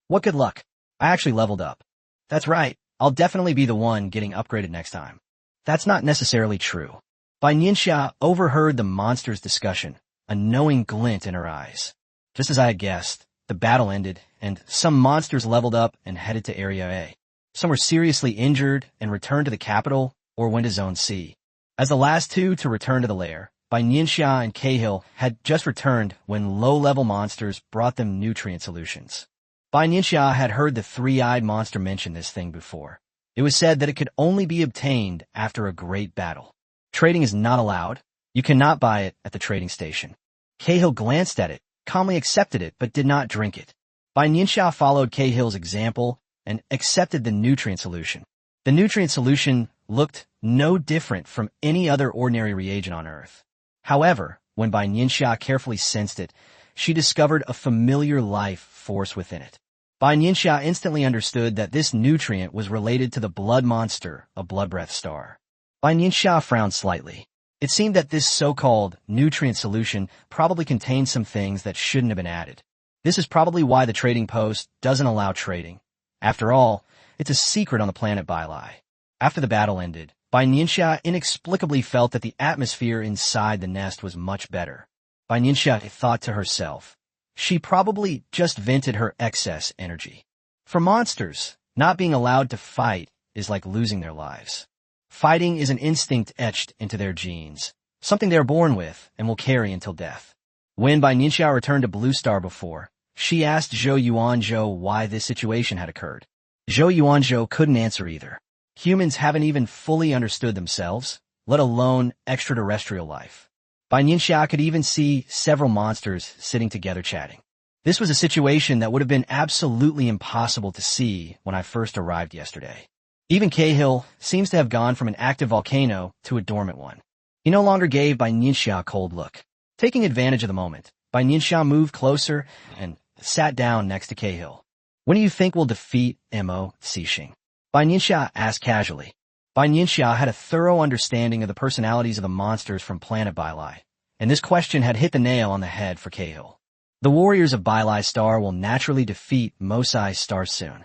What good luck. I actually leveled up. That's right, I'll definitely be the one getting upgraded next time. That's not necessarily true. Bai Nianxia overheard the monster's discussion, a knowing glint in her eyes. Just as I had guessed, the battle ended, and some monsters leveled up and headed to Area A. Some were seriously injured and returned to the capital or went to Zone C. As the last two to return to the lair, Bai Nianxia and Cahill had just returned when low-level monsters brought them nutrient solutions. Bai Nianxia had heard the three-eyed monster mention this thing before. It was said that it could only be obtained after a great battle. Trading is not allowed. You cannot buy it at the trading station. Cahill glanced at it, calmly accepted it, but did not drink it. Bai Nianxia followed Cahill's example and accepted the nutrient solution. The nutrient solution looked no different from any other ordinary reagent on Earth. However, when Bai Nianxia carefully sensed it, she discovered a familiar life force within it. Bai Nianxia instantly understood that this nutrient was related to the blood monster, a blood breath star. Bai Nianxia frowned slightly. It seemed that this so-called nutrient solution probably contained some things that shouldn't have been added. This is probably why the trading post doesn't allow trading. After all, it's a secret on the planet Bai. After the battle ended, Bai Nianxia inexplicably felt that the atmosphere inside the nest was much better. Bai Nianxia thought to herself, she probably just vented her excess energy. For monsters, not being allowed to fight is like losing their lives. Fighting is an instinct etched into their genes, something they're born with and will carry until death. When Bai Nianxia returned to Blue Star before, she asked Zhou Yuanzhou why this situation had occurred. Zhou Yuanzhou couldn't answer either. Humans haven't even fully understood themselves, let alone extraterrestrial life. Bai Nianxia could even see several monsters sitting together chatting. This was a situation that would have been absolutely impossible to see when I first arrived yesterday. Even Cahill seems to have gone from an active volcano to a dormant one. He no longer gave Bai Nianxia a cold look. Taking advantage of the moment, Bai Nianxia moved closer and sat down next to Cahill. When do you think we'll defeat Mo Cixing? Bai Nianxia asked casually. Bai Nianxia had a thorough understanding of the personalities of the monsters from planet Bai, and this question had hit the nail on the head for Cahill. The warriors of Bai Star will naturally defeat Mosai Star soon.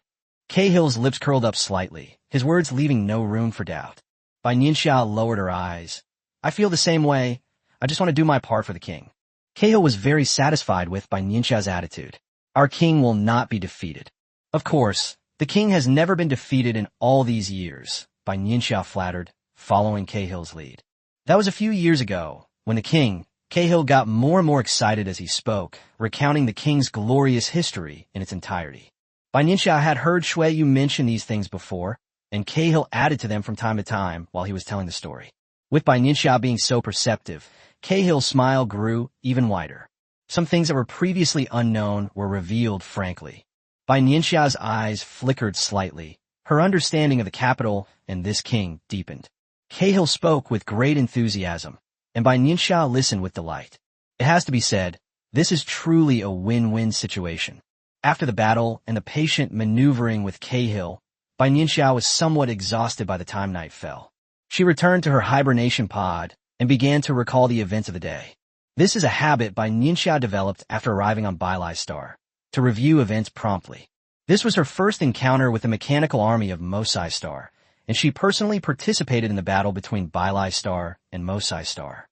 Cahill's lips curled up slightly, his words leaving no room for doubt. Bai Nianxia lowered her eyes. I feel the same way. I just want to do my part for the king. Cahill was very satisfied with Bai Nianxia's attitude. Our king will not be defeated. Of course, the king has never been defeated in all these years, Bai Nianxia flattered, following Cahill's lead. That was a few years ago, when the king, Cahill got more and more excited as he spoke, recounting the king's glorious history in its entirety. Bai Nianxia had heard Shui Yu mention these things before, and Cahill added to them from time to time while he was telling the story. With Bai Nianxia being so perceptive, Cahill's smile grew even wider. Some things that were previously unknown were revealed frankly. Bai Nianxia's eyes flickered slightly. Her understanding of the capital and this king deepened. Cahill spoke with great enthusiasm, and Bai Nianxia listened with delight. It has to be said, This is truly a win-win situation. After the battle and the patient maneuvering with Cahill, Bai Nianxia was somewhat exhausted by the time night fell. She returned to her hibernation pod and began to recall the events of the day. This is a habit Bai Nianxia developed after arriving on Bai Lai Star, to review events promptly. This was her first encounter with the mechanical army of Mosai Star, and she personally participated in the battle between Bai Lai Star and Mosai Star.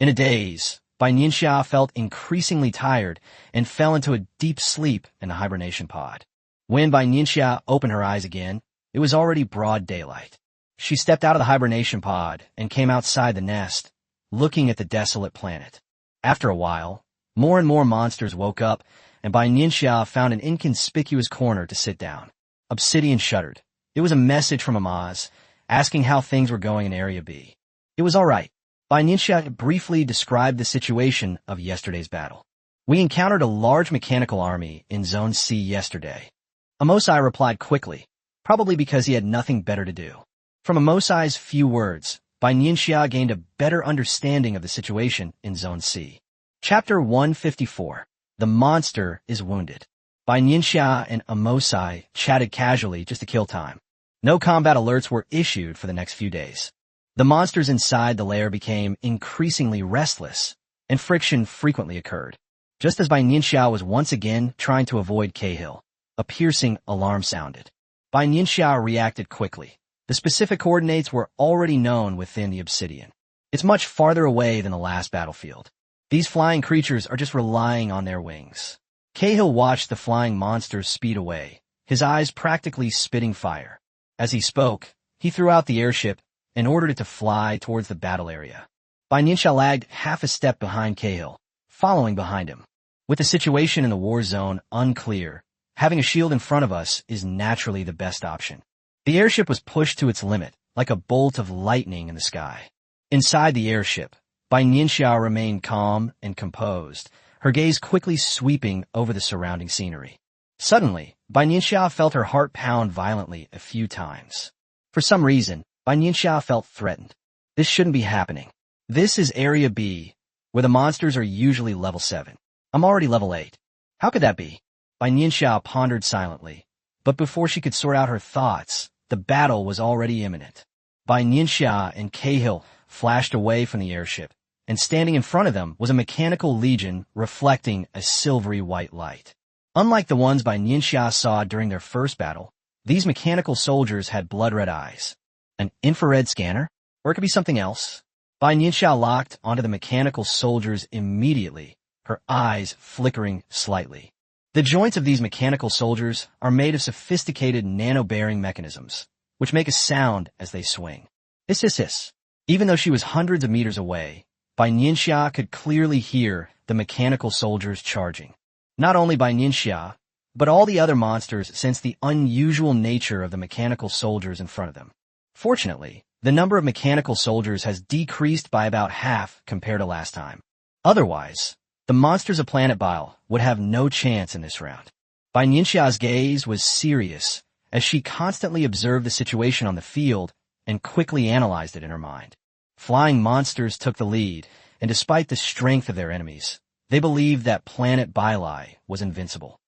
In a daze, Bai Nianxia felt increasingly tired and fell into a deep sleep in the hibernation pod. When Bai Nianxia opened her eyes again, it was already broad daylight. She stepped out of the hibernation pod and came outside the nest, looking at the desolate planet. After a while, more and more monsters woke up, and Bai Nianxia found an inconspicuous corner to sit down. Obsidian shuddered. It was a message from Amaz, asking how things were going in Area B. It was all right. Bai Nianxia briefly described the situation of yesterday's battle. We encountered a large mechanical army in Zone C yesterday. Amosai replied quickly, probably because he had nothing better to do. From Amosai's few words, Bai Nianxia gained a better understanding of the situation in Zone C. Chapter 154. The monster is wounded. Bai Nianxia and Amosai chatted casually just to kill time. No combat alerts were issued for the next few days. The monsters inside the lair became increasingly restless, and friction frequently occurred. Just as Bai Nianxia was once again trying to avoid Cahill, a piercing alarm sounded. Bai Nianxia reacted quickly. The specific coordinates were already known within the obsidian. It's much farther away than the last battlefield. These flying creatures are just relying on their wings. Cahill watched the flying monsters speed away, his eyes practically spitting fire. As he spoke, he threw out the airship and ordered it to fly towards the battle area. Bai Nianxia lagged half a step behind Cahill, following behind him. With the situation in the war zone unclear, having a shield in front of us is naturally the best option. The airship was pushed to its limit, like a bolt of lightning in the sky. Inside the airship, Bai Nianxia remained calm and composed, her gaze quickly sweeping over the surrounding scenery. Suddenly, Bai Nianxia felt her heart pound violently a few times. For some reason, Bai Nianxia felt threatened. This shouldn't be happening. This is Area B, where the monsters are usually level 7. I'm already level 8. How could that be? Bai Nianxia pondered silently, but before she could sort out her thoughts, the battle was already imminent. Bai Nianxia and Cahill flashed away from the airship, and standing in front of them was a mechanical legion reflecting a silvery white light. Unlike the ones Bai Nianxia saw during their first battle, these mechanical soldiers had blood-red eyes. An infrared scanner? Or it could be something else. Bai Nianxia locked onto the mechanical soldiers immediately, her eyes flickering slightly. The joints of these mechanical soldiers are made of sophisticated nano-bearing mechanisms, which make a sound as they swing. Hiss, hiss, hiss. Even though she was hundreds of meters away, Bai Nianxia could clearly hear the mechanical soldiers charging. Not only Bai Nianxia, but all the other monsters sensed the unusual nature of the mechanical soldiers in front of them. Fortunately, the number of mechanical soldiers has decreased by about half compared to last time. Otherwise, the monsters of Planet Bile would have no chance in this round. Bai Nianxia's gaze was serious as she constantly observed the situation on the field and quickly analyzed it in her mind. Flying monsters took the lead, and despite the strength of their enemies, they believed that Planet Bile was invincible.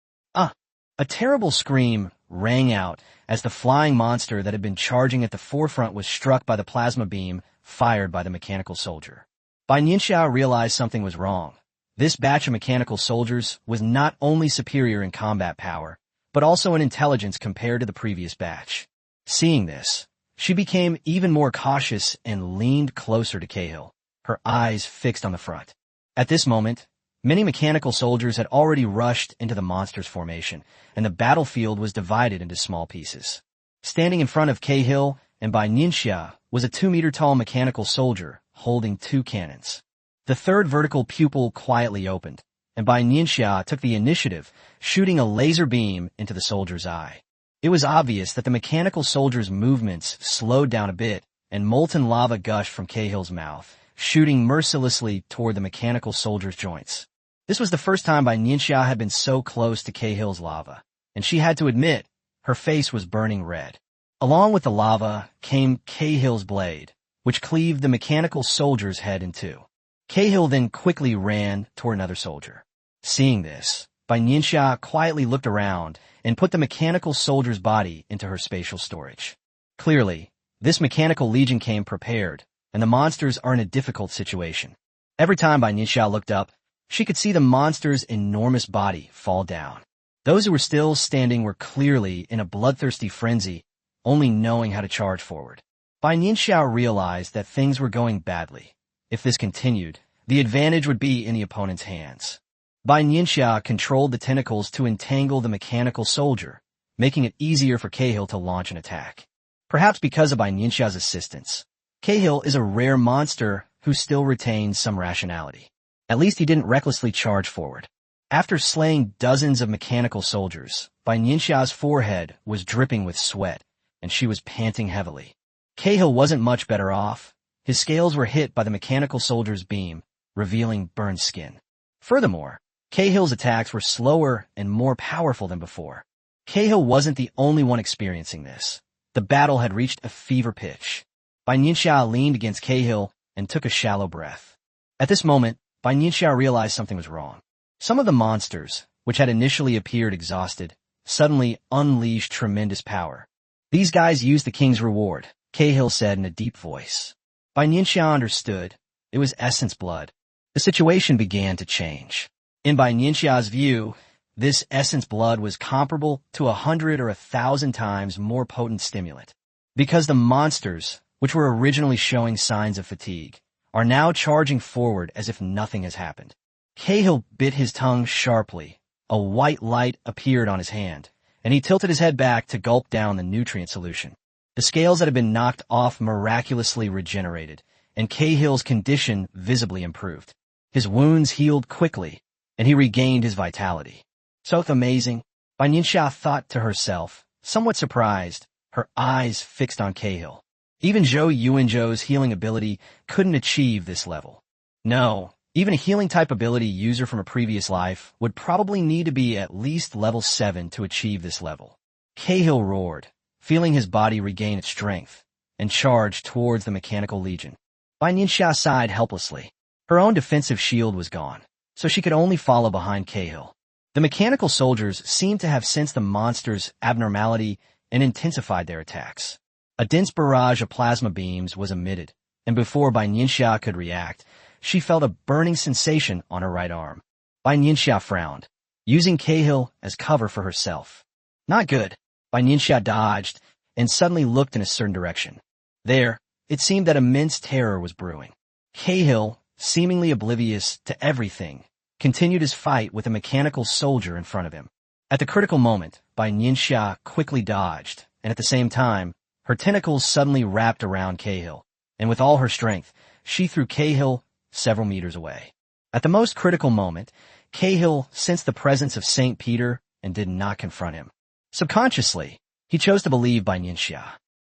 A terrible scream rang out as the flying monster that had been charging at the forefront was struck by the plasma beam fired by the mechanical soldier. Bai Nianxia realized something was wrong. This batch of mechanical soldiers was not only superior in combat power, but also in intelligence compared to the previous batch. Seeing this, she became even more cautious and leaned closer to Cahill, her eyes fixed on the front. At this moment, many mechanical soldiers had already rushed into the monster's formation, and the battlefield was divided into small pieces. Standing in front of Cahill and Bai Nianxia was a 2-meter-tall mechanical soldier holding 2 cannons. The third vertical pupil quietly opened, and Bai Nianxia took the initiative, shooting a laser beam into the soldier's eye. It was obvious that the mechanical soldier's movements slowed down a bit, and molten lava gushed from Cahill's mouth, shooting mercilessly toward the mechanical soldier's joints. This was the first time Bai Nianxia had been so close to Cahill's lava, and she had to admit, her face was burning red. Along with the lava came Cahill's blade, which cleaved the mechanical soldier's head in two. Cahill then quickly ran toward another soldier. Seeing this, Bai Nianxia quietly looked around and put the mechanical soldier's body into her spatial storage. Clearly, this mechanical legion came prepared, and the monsters are in a difficult situation. Every time Bai Nianxia looked up, she could see the monster's enormous body fall down. Those who were still standing were clearly in a bloodthirsty frenzy, only knowing how to charge forward. Bai Nianxia realized that things were going badly. If this continued, the advantage would be in the opponent's hands. Bai Nianxia controlled the tentacles to entangle the mechanical soldier, making it easier for Cahill to launch an attack. Perhaps because of Bai Nianxia's assistance, Cahill is a rare monster who still retains some rationality. At least he didn't recklessly charge forward. After slaying dozens of mechanical soldiers, Bai Nianxia's forehead was dripping with sweat, and she was panting heavily. Cahill wasn't much better off. His scales were hit by the mechanical soldier's beam, revealing burned skin. Furthermore, Cahill's attacks were slower and more powerful than before. Cahill wasn't the only one experiencing this. The battle had reached a fever pitch. Bai Nianxia leaned against Cahill and took a shallow breath. At this moment, Bai Nianxia realized something was wrong. Some of the monsters, which had initially appeared exhausted, suddenly unleashed tremendous power. "These guys used the king's reward," Cahill said in a deep voice. Bai Nianxia understood. It was essence blood. The situation began to change. In Bai Nianxia's view, this essence blood was comparable to 100 or 1,000 times more potent stimulant. Because the monsters, which were originally showing signs of fatigue, are now charging forward as if nothing has happened. Cahill bit his tongue sharply. A white light appeared on his hand, and he tilted his head back to gulp down the nutrient solution. The scales that had been knocked off miraculously regenerated, and Cahill's condition visibly improved. His wounds healed quickly, and he regained his vitality. "So amazing," Bai Nianxia thought to herself, somewhat surprised, her eyes fixed on Cahill. Even Zhou Yuanzhou's healing ability couldn't achieve this level. No, even a healing-type ability user from a previous life would probably need to be at least level 7 to achieve this level. Cahill roared, feeling his body regain its strength, and charged towards the mechanical legion. Bai Nianxia sighed helplessly. Her own defensive shield was gone, so she could only follow behind Cahill. The mechanical soldiers seemed to have sensed the monster's abnormality and intensified their attacks. A dense barrage of plasma beams was emitted, and before Bai Nianxia could react, she felt a burning sensation on her right arm. Bai Nianxia frowned, using Cahill as cover for herself. Not good. Bai Nianxia dodged and suddenly looked in a certain direction. There, it seemed that immense terror was brewing. Cahill, seemingly oblivious to everything, continued his fight with a mechanical soldier in front of him. At the critical moment, Bai Nianxia quickly dodged, and at the same time, her tentacles suddenly wrapped around Cahill, and with all her strength, she threw Cahill several meters away. At the most critical moment, Cahill sensed the presence of St. Peter and did not confront him. Subconsciously, he chose to believe Bai Nianxia.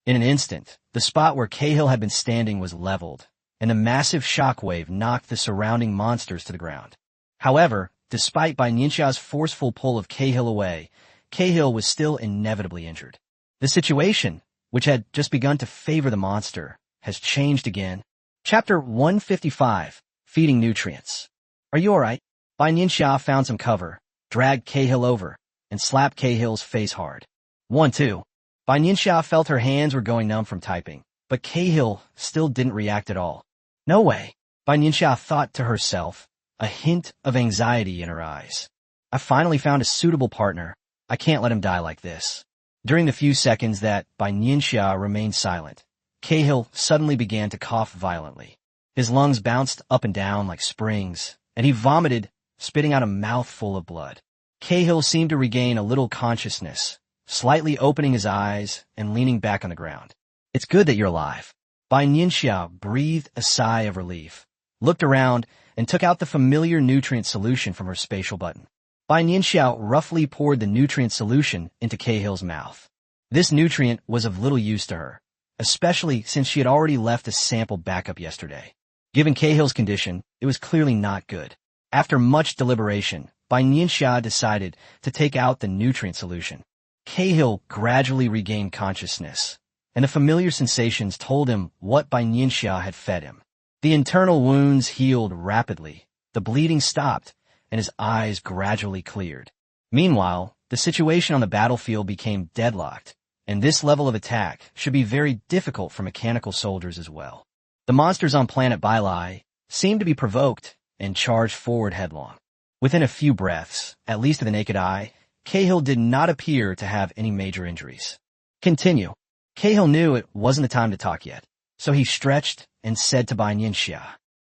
In an instant, the spot where Cahill had been standing was leveled, and a massive shockwave knocked the surrounding monsters to the ground. However, despite Bai Nianxia's forceful pull of Cahill away, Cahill was still inevitably injured. The situation, which had just begun to favor the monster, has changed again. Chapter 155, Feeding Nutrients. "Are you alright?" Bai Nianxia found some cover, dragged Cahill over, and slapped Cahill's face hard. 1-2. Bai Nianxia felt her hands were going numb from typing, but Cahill still didn't react at all. No way, Bai Nianxia thought to herself, a hint of anxiety in her eyes. I finally found a suitable partner. I can't let him die like this. During the few seconds that Bai Nianxia remained silent, Cahill suddenly began to cough violently. His lungs bounced up and down like springs, and he vomited, spitting out a mouthful of blood. Cahill seemed to regain a little consciousness, slightly opening his eyes and leaning back on the ground. "It's good that you're alive." Bai Nianxia breathed a sigh of relief, looked around, and took out the familiar nutrient solution from her spatial button. Bai Nianxia roughly poured the nutrient solution into Cahill's mouth. This nutrient was of little use to her, especially since she had already left a sample backup yesterday. Given Cahill's condition, it was clearly not good. After much deliberation, Bai Nianxia decided to take out the nutrient solution. Cahill gradually regained consciousness, and the familiar sensations told him what Bai Nianxia had fed him. The internal wounds healed rapidly, the bleeding stopped, and his eyes gradually cleared. Meanwhile, the situation on the battlefield became deadlocked, and this level of attack should be very difficult for mechanical soldiers as well. The monsters on planet Bai seemed to be provoked and charged forward headlong. Within a few breaths, at least to the naked eye, Cahill did not appear to have any major injuries. Continue. Cahill knew it wasn't the time to talk yet, so he stretched and said to Bai Nianxia.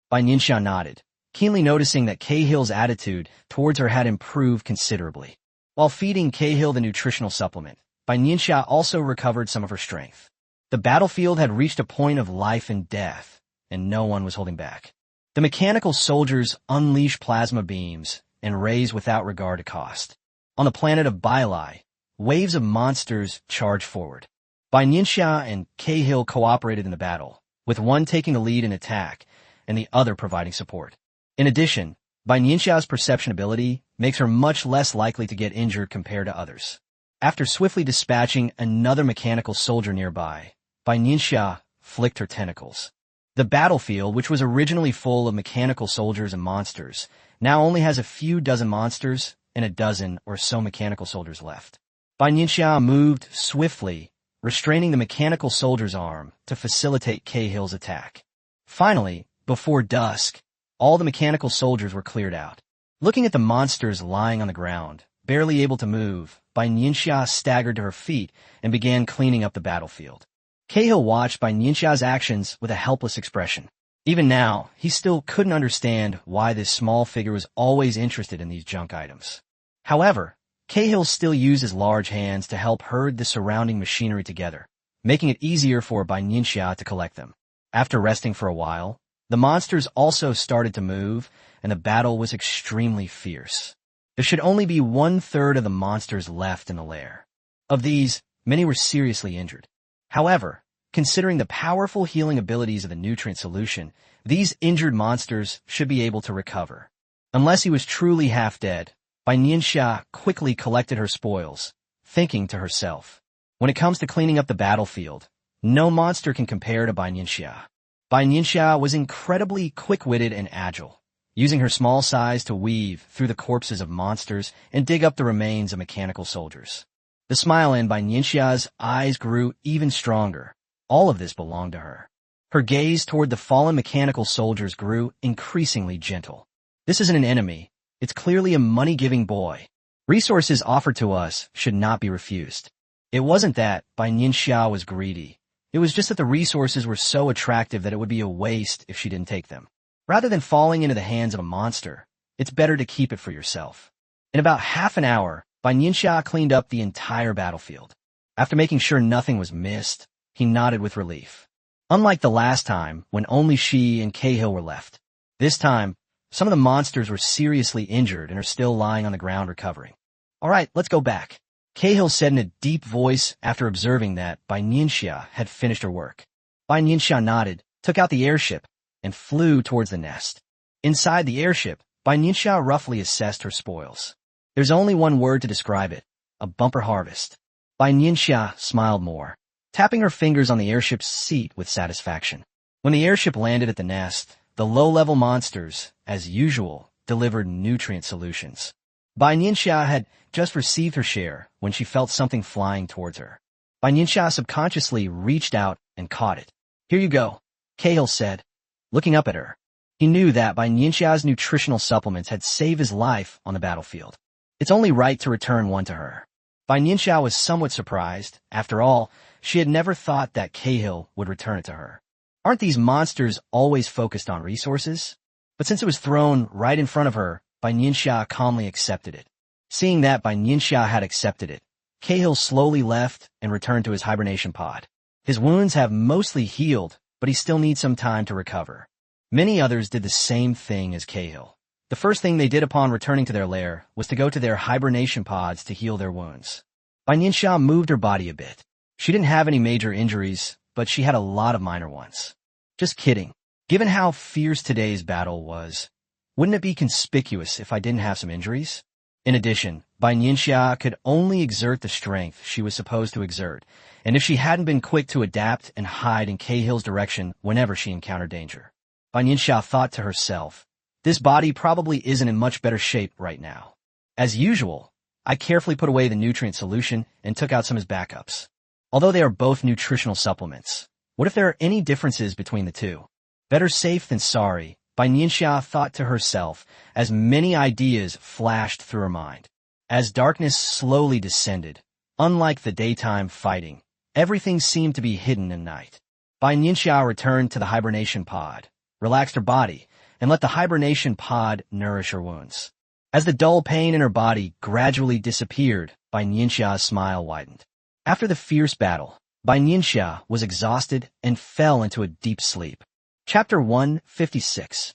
Bai Nianxia nodded, keenly noticing that Cahill's attitude towards her had improved considerably. While feeding Cahill the nutritional supplement, Bai Nianxia also recovered some of her strength. The battlefield had reached a point of life and death, and no one was holding back. The mechanical soldiers unleashed plasma beams and rays without regard to cost. On the planet of Bai, waves of monsters charged forward. Bai Nianxia and Cahill cooperated in the battle, with one taking the lead in attack and the other providing support. In addition, Bai Nianxia's perception ability makes her much less likely to get injured compared to others. After swiftly dispatching another mechanical soldier nearby, Bai Nianxia flicked her tentacles. The battlefield, which was originally full of mechanical soldiers and monsters, now only has a few dozen monsters and a dozen or so mechanical soldiers left. Bai Nianxia moved swiftly, restraining the mechanical soldier's arm to facilitate Cahill's attack. Finally, before dusk, all the mechanical soldiers were cleared out. Looking at the monsters lying on the ground, barely able to move, Bai Nianxia staggered to her feet and began cleaning up the battlefield. Cahill watched Bai Nianxia's actions with a helpless expression. Even now, he still couldn't understand why this small figure was always interested in these junk items. However, Cahill still used his large hands to help herd the surrounding machinery together, making it easier for Bai Nianxia to collect them. After resting for a while, the monsters also started to move, and the battle was extremely fierce. There should only be 1/3 of the monsters left in the lair. Of these, many were seriously injured. However, considering the powerful healing abilities of the nutrient solution, these injured monsters should be able to recover. Unless he was truly half dead, Bai Nianxia quickly collected her spoils, thinking to herself, when it comes to cleaning up the battlefield, no monster can compare to Bai Nianxia. Bai Nianxia was incredibly quick-witted and agile, using her small size to weave through the corpses of monsters and dig up the remains of mechanical soldiers. The smile in Bai Nianxia's eyes grew even stronger. All of this belonged to her. Her gaze toward the fallen mechanical soldiers grew increasingly gentle. This isn't an enemy. It's clearly a money-giving boy. Resources offered to us should not be refused. It wasn't that Bai Nianxia was greedy. It was just that the resources were so attractive that it would be a waste if she didn't take them. Rather than falling into the hands of a monster, it's better to keep it for yourself. In about half an hour, Bai Nianxia cleaned up the entire battlefield. After making sure nothing was missed, he nodded with relief. Unlike the last time, when only she and Cahill were left. This time, some of the monsters were seriously injured and are still lying on the ground recovering. All right, let's go back, Cahill said in a deep voice after observing that Bai Nianxia had finished her work. Bai Nianxia nodded, took out the airship, and flew towards the nest. Inside the airship, Bai Nianxia roughly assessed her spoils. There's only one word to describe it: a bumper harvest. Bai Nianxia smiled more, tapping her fingers on the airship's seat with satisfaction. When the airship landed at the nest, the low-level monsters, as usual, delivered nutrient solutions. Bai Nianxia had just received her share when she felt something flying towards her. Bai Nianxia subconsciously reached out and caught it. Here you go, Cahill said, looking up at her. He knew that Bai Nianxia's nutritional supplements had saved his life on the battlefield. It's only right to return one to her. Bai Nianxia was somewhat surprised. After all, she had never thought that Cahill would return it to her. Aren't these monsters always focused on resources? But since it was thrown right in front of her, Bai Nianxia calmly accepted it. Seeing that Bai Nianxia had accepted it, Cahill slowly left and returned to his hibernation pod. His wounds have mostly healed, but he still needs some time to recover. Many others did the same thing as Cahill. The first thing they did upon returning to their lair was to go to their hibernation pods to heal their wounds. Bai Nianxia moved her body a bit. She didn't have any major injuries, but she had a lot of minor ones. Just kidding. Given how fierce today's battle was, wouldn't it be conspicuous if I didn't have some injuries? In addition, Bai Nianxia could only exert the strength she was supposed to exert, and if she hadn't been quick to adapt and hide in Cahill's direction whenever she encountered danger. Bai Nianxia thought to herself, This body probably isn't in much better shape right now. As usual, I carefully put away the nutrient solution and took out some as backups. Although they are both nutritional supplements, what if there are any differences between the two? Better safe than sorry, Bai Nianxia thought to herself as many ideas flashed through her mind. As darkness slowly descended, unlike the daytime fighting, everything seemed to be hidden in night. Bai Nianxia returned to the hibernation pod, relaxed her body, and let the hibernation pod nourish her wounds. As the dull pain in her body gradually disappeared, Bai Nianxia's smile widened. After the fierce battle, Bai Nianxia was exhausted and fell into a deep sleep. Chapter 156.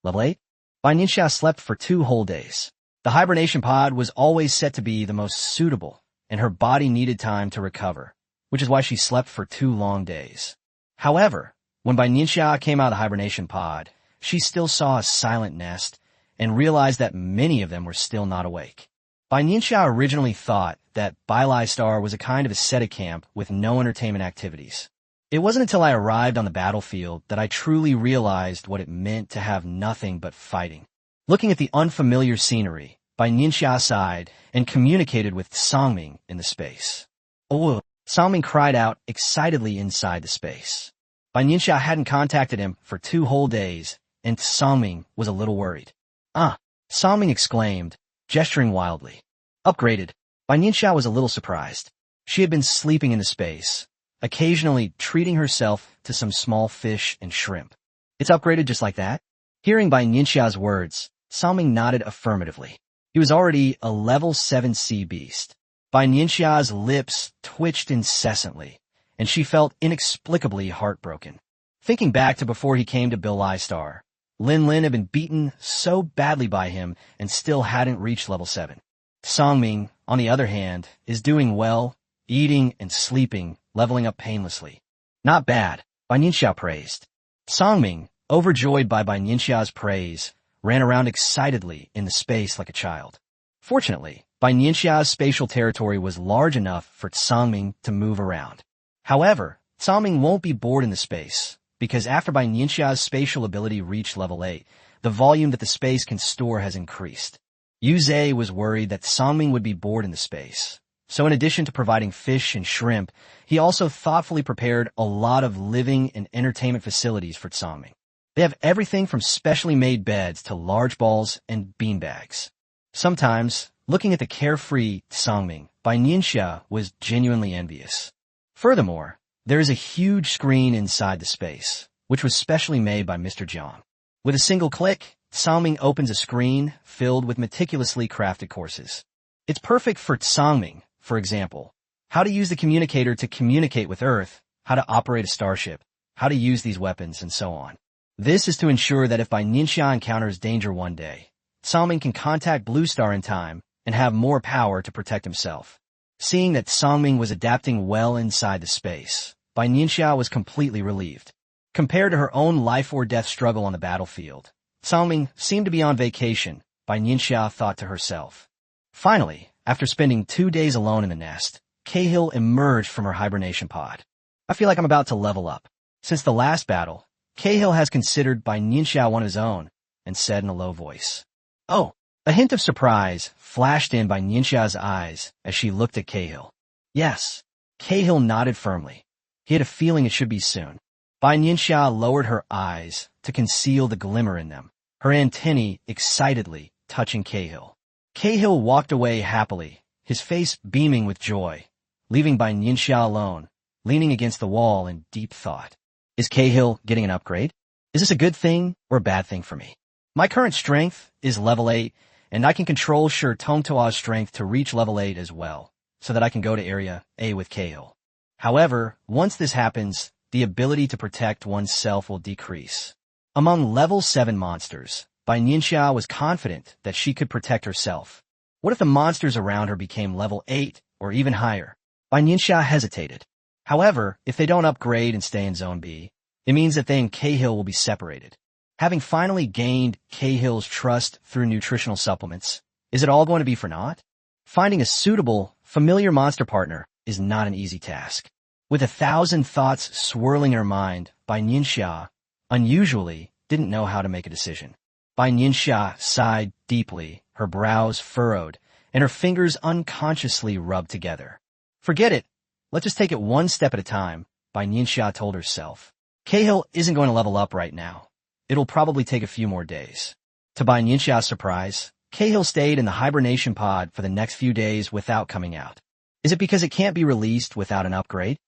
Level 8. Bai Nianxia slept for 2 whole days. The hibernation pod was always set to be the most suitable, and her body needed time to recover, which is why she slept for 2 long days. However, when Bai Nianxia came out of the hibernation pod, she still saw a silent nest and realized that many of them were still not awake. Bai Nianxia originally thought that Bai Star was a kind of ascetic camp with no entertainment activities. It wasn't until I arrived on the battlefield that I truly realized what it meant to have nothing but fighting. Looking at the unfamiliar scenery, Bai Nianxia sighed and communicated with Songming in the space. Oh! Songming cried out excitedly inside the space. Bai Nianxia hadn't contacted him for 2 whole days, and Songming was a little worried. Ah! Songming exclaimed, gesturing wildly. Upgraded. Bai Nianxia was a little surprised. She had been sleeping in the space, occasionally treating herself to some small fish and shrimp. It's upgraded just like that? Hearing Bai Nianxia's words, Songming nodded affirmatively. He was already a level 7 sea beast. Bai Nianxia's lips twitched incessantly, and she felt inexplicably heartbroken. Thinking back to before he came to Bai Star, Lin Lin had been beaten so badly by him and still hadn't reached level 7. Songming, on the other hand, is doing well, eating and sleeping, leveling up painlessly. Not bad, Bai Nianxia praised. Songming, overjoyed by Bai Nianxia's praise, ran around excitedly in the space like a child. Fortunately, Bai Nianxia's spatial territory was large enough for Songming to move around. However, Songming won't be bored in the space, because after Bai Nianxia's spatial ability reached level 8, the volume that the space can store has increased. Yu Zhe was worried that Songming would be bored in the space, so in addition to providing fish and shrimp, he also thoughtfully prepared a lot of living and entertainment facilities for Songming. They have everything from specially made beds to large balls and beanbags. Sometimes, looking at the carefree Songming, Bai Nianxia was genuinely envious. Furthermore, there is a huge screen inside the space, which was specially made by Mr. Jiang. With a single click, Songming opens a screen filled with meticulously crafted courses. It's perfect for Songming, for example, how to use the communicator to communicate with Earth, how to operate a starship, how to use these weapons, and so on. This is to ensure that if Bai Nianxia encounters danger one day, Songming can contact Blue Star in time and have more power to protect himself. Seeing that Songming was adapting well inside the space, Bai Nianxia was completely relieved. Compared to her own life-or-death struggle on the battlefield, Songming seemed to be on vacation, Bai Nianxia thought to herself. Finally, after spending 2 days alone in the nest, Cahill emerged from her hibernation pod. I feel like I'm about to level up. Since the last battle, Cahill has considered Bai Nianxia one of his own, and said in a low voice. Oh! A hint of surprise flashed in Bai Nianxia's eyes as she looked at Cahill. Yes. Cahill nodded firmly. He had a feeling it should be soon. Bai Nianxia lowered her eyes to conceal the glimmer in them, her antennae excitedly touching Cahill. Cahill walked away happily, his face beaming with joy, leaving Bai Nianxia alone, leaning against the wall in deep thought. Is Cahill getting an upgrade? Is this a good thing or a bad thing for me? My current strength is level 8, and I can control Shi Tongtua's strength to reach level 8 as well, so that I can go to Area A with Cahill. However, once this happens, the ability to protect oneself will decrease. Among level 7 monsters, Bai Nianxia was confident that she could protect herself. What if the monsters around her became level 8 or even higher? Bai Nianxia hesitated. However, if they don't upgrade and stay in Zone B, it means that they and Cahill will be separated. Having finally gained Cahill's trust through nutritional supplements, is it all going to be for naught? Finding a suitable, familiar monster partner is not an easy task. With 1,000 thoughts swirling in her mind, Bai Nianxia, unusually, didn't know how to make a decision. Bai Nianxia sighed deeply, her brows furrowed, and her fingers unconsciously rubbed together. Forget it. Let's just take it one step at a time, Bai Nianxia told herself. Cahill isn't going to level up right now. It'll probably take a few more days. To Bai Nianxia's surprise, Cahill stayed in the hibernation pod for the next few days without coming out. Is it because it can't be released without an upgrade?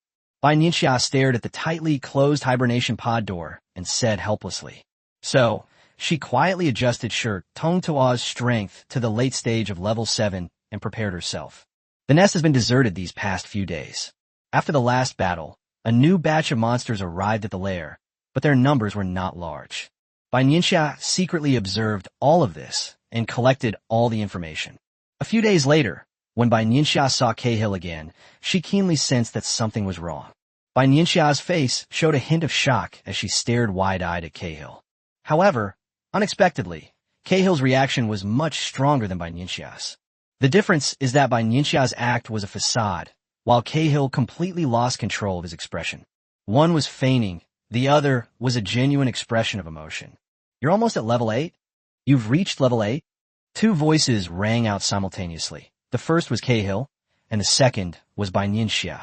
Bai Nianxia stared at the tightly closed hibernation pod door and said helplessly. So, she quietly adjusted Shi Tongtua's strength to the late stage of level 7 and prepared herself. The nest has been deserted these past few days. After the last battle, a new batch of monsters arrived at the lair, but their numbers were not large. Bai Nianxia secretly observed all of this and collected all the information. A few days later, when Bai Nianxia saw Cahill again, she keenly sensed that something was wrong. Bai Nianxia's face showed a hint of shock as she stared wide-eyed at Cahill. However, unexpectedly, Cahill's reaction was much stronger than Bai Nianxia's. The difference is that Bai Nianxia's act was a facade, while Cahill completely lost control of his expression. One was feigning, the other was a genuine expression of emotion. You're almost at level 8? You've reached level 8? Two voices rang out simultaneously. The first was Cahill, and the second was Bai Nianxia.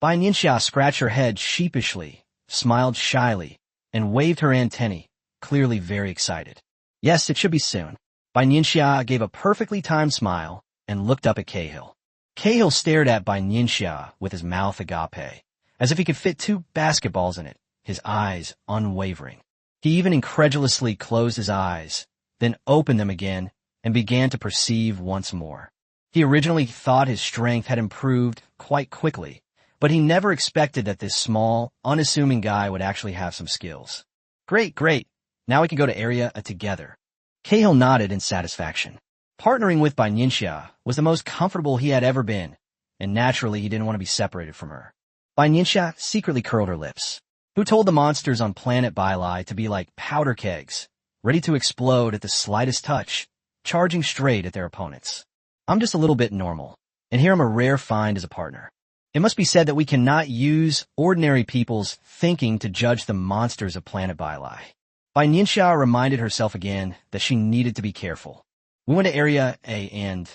Bai Nianxia scratched her head sheepishly, smiled shyly, and waved her antennae, clearly very excited. Yes, it should be soon. Bai Nianxia gave a perfectly timed smile and looked up at Cahill. Cahill stared at Bai Nianxia with his mouth agape, as if he could fit 2 basketballs in it, his eyes unwavering. He even incredulously closed his eyes, then opened them again and began to perceive once more. He originally thought his strength had improved quite quickly, but he never expected that this small, unassuming guy would actually have some skills. Great. Now we can go to Area A together. Cahill nodded in satisfaction. Partnering with Bai Nianxia was the most comfortable he had ever been, and naturally he didn't want to be separated from her. Bai Nianxia secretly curled her lips. Who told the monsters on planet Bailai to be like powder kegs, ready to explode at the slightest touch, charging straight at their opponents? I'm just a little bit normal, and here I'm a rare find as a partner. It must be said that we cannot use ordinary people's thinking to judge the monsters of planet Bailai. Bai Nianxia reminded herself again that she needed to be careful. We went to Area A and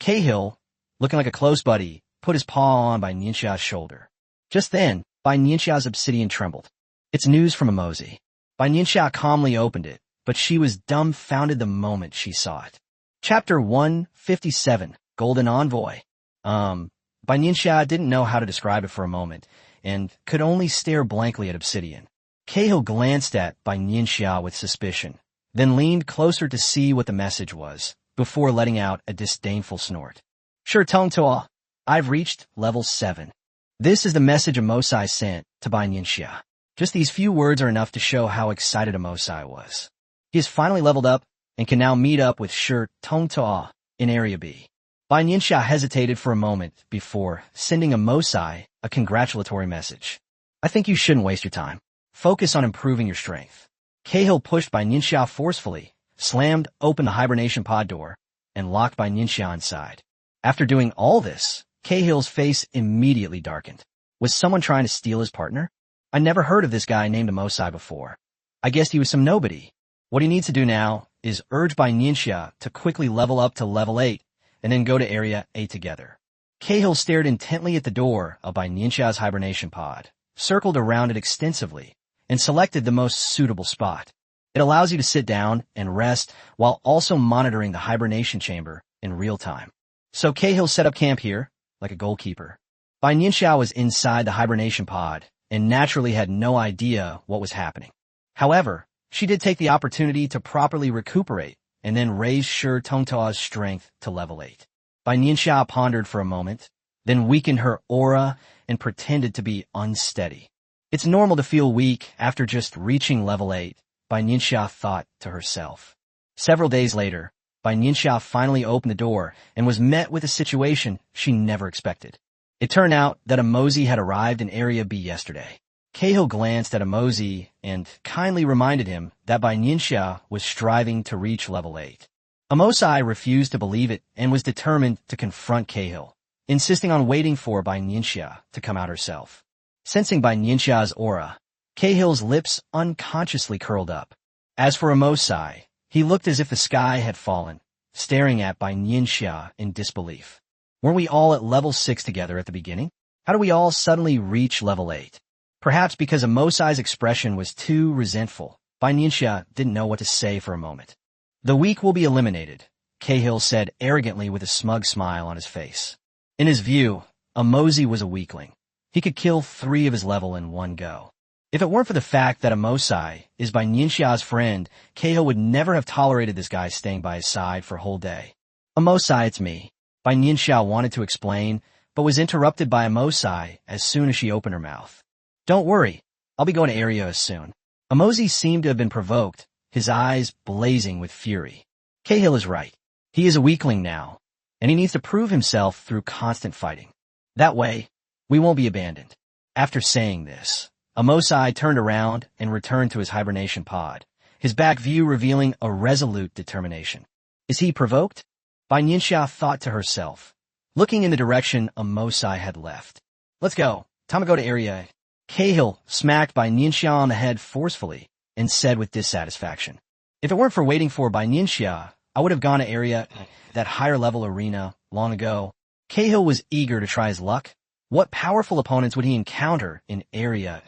Cahill, looking like a close buddy, put his paw on Bai Nianxia's shoulder. Just then, Bai Nianxia's obsidian trembled. It's news from Emoji. Bai Nianxia calmly opened it, but she was dumbfounded the moment she saw it. Chapter 157, Golden Envoy. Bai Nianxia didn't know how to describe it for a moment, and could only stare blankly at Obsidian. Cahill glanced at Bai Nianxia with suspicion, then leaned closer to see what the message was, before letting out a disdainful snort. Shi Tongtua, I've reached level 7. This is the message Amosai sent to Bai Nianxia. Just these few words are enough to show how excited Amosai was. He has finally leveled up, and can now meet up with Shi Tongtua in Area B. Bai Nianxia hesitated for a moment before sending Amosai a congratulatory message. I think you shouldn't waste your time. Focus on improving your strength. Cahill pushed Bai Nianxia forcefully, slammed open the hibernation pod door, and locked Bai Nianxia inside. After doing all this, Cahill's face immediately darkened. Was someone trying to steal his partner? I never heard of this guy named Amosai before. I guessed he was some nobody. What he needs to do now is urge Bai Nianxia to quickly level up to level 8 and then go to Area A together. Cahill stared intently at the door of Bai Nianxia's hibernation pod, circled around it extensively, and selected the most suitable spot. It allows you to sit down and rest while also monitoring the hibernation chamber in real time. So Cahill set up camp here, like a goalkeeper. Bai Nianxia was inside the hibernation pod and naturally had no idea what was happening. However, she did take the opportunity to properly recuperate and then raise Shi Tongtua's strength to level 8. Bai Nianxia pondered for a moment, then weakened her aura and pretended to be unsteady. It's normal to feel weak after just reaching level 8, Bai Nianxia thought to herself. Several days later, Bai Nianxia finally opened the door and was met with a situation she never expected. It turned out that Emoji had arrived in Area B yesterday. Cahill glanced at Emoji and kindly reminded him that Bai Nianxia was striving to reach level 8. Amosai refused to believe it and was determined to confront Cahill, insisting on waiting for Bai Nianxia to come out herself. Sensing Bai Nianxia's aura, Cahill's lips unconsciously curled up. As for Amosai, He looked as if the sky had fallen, staring at Bai Nianxia in disbelief. Weren't we all at level 6 together at the beginning? How do we all suddenly reach level 8? Perhaps because Amosai's expression was too resentful, Bai Nianxia didn't know what to say for a moment. The weak will be eliminated, Cahill said arrogantly with a smug smile on his face. In his view, Amosi was a weakling. He could kill 3 of his level in one go. If it weren't for the fact that Amosai is Bai Nianxia's friend, Cahill would never have tolerated this guy staying by his side for a whole day. Amosai, it's me. Bai Nianxia wanted to explain, but was interrupted by Amosai as soon as she opened her mouth. Don't worry, I'll be going to area soon. Amosi seemed to have been provoked, his eyes blazing with fury. Cahill is right. He is a weakling now, and he needs to prove himself through constant fighting. That way, we won't be abandoned. After saying this, Amosai turned around and returned to his hibernation pod, his back view revealing a resolute determination. Is he provoked? Bai Nianxia thought to herself, looking in the direction Amosai had left. Let's go. Time to go to area. Cahill smacked Bai Nianxia on the head forcefully and said with dissatisfaction, if it weren't for waiting for Bai Nianxia, I would have gone to area, that higher level arena, long ago. Cahill was eager to try his luck. What powerful opponents would he encounter in area?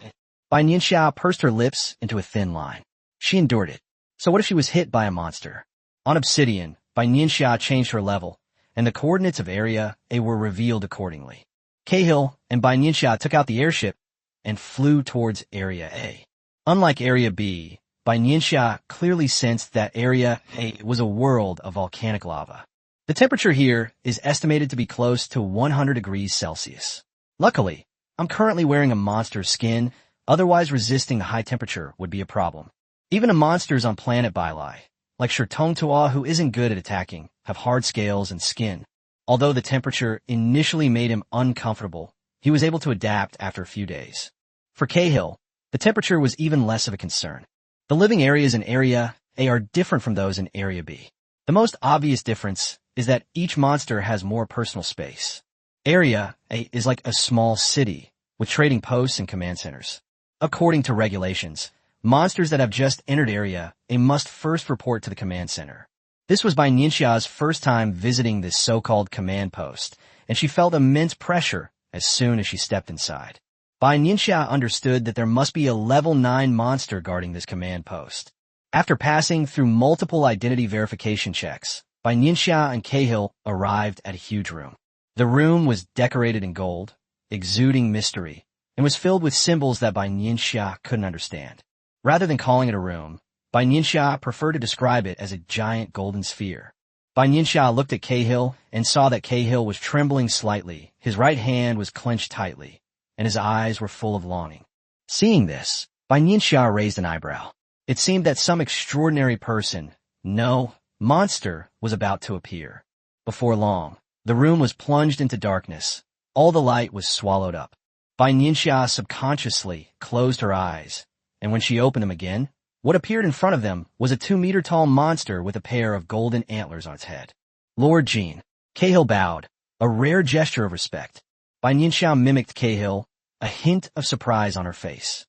Bai Nianxia pursed her lips into a thin line. She endured it. So what if she was hit by a monster? On Obsidian, Bai Nianxia changed her level, and the coordinates of Area A were revealed accordingly. Cahill and Bai Nianxia took out the airship and flew towards Area A. Unlike Area B, Bai Nianxia clearly sensed that Area A was a world of volcanic lava. The temperature here is estimated to be close to 100 degrees Celsius. Luckily, I'm currently wearing a monster's skin, otherwise resisting the high temperature would be a problem. Even the monsters on planet Bailai, like Shirtongtua, who isn't good at attacking, have hard scales and skin. Although the temperature initially made him uncomfortable, he was able to adapt after a few days. For Cahill, the temperature was even less of a concern. The living areas in Area A are different from those in Area B. The most obvious difference is that each monster has more personal space. Area A is like a small city, with trading posts and command centers. According to regulations, monsters that have just entered Area A must first report to the command center. This was Bai Nianxia's first time visiting this so-called command post, and she felt immense pressure as soon as she stepped inside. Bai Nianxia understood that there must be a level 9 monster guarding this command post. After passing through multiple identity verification checks, Bai Nianxia and Cahill arrived at a huge room. The room was decorated in gold, exuding mystery, and was filled with symbols that Bai Nianxia couldn't understand. Rather than calling it a room, Bai Nianxia preferred to describe it as a giant golden sphere. Bai Nianxia looked at Cahill and saw that Cahill was trembling slightly, his right hand was clenched tightly, and his eyes were full of longing. Seeing this, Bai Nianxia raised an eyebrow. It seemed that some extraordinary person, no, monster, was about to appear. Before long, the room was plunged into darkness. All the light was swallowed up. Bai Nianxia subconsciously closed her eyes, and when she opened them again, what appeared in front of them was a 2-meter-tall monster with a pair of golden antlers on its head. Lord Jean. Cahill bowed, a rare gesture of respect. Bai Nianxia mimicked Cahill, a hint of surprise on her face.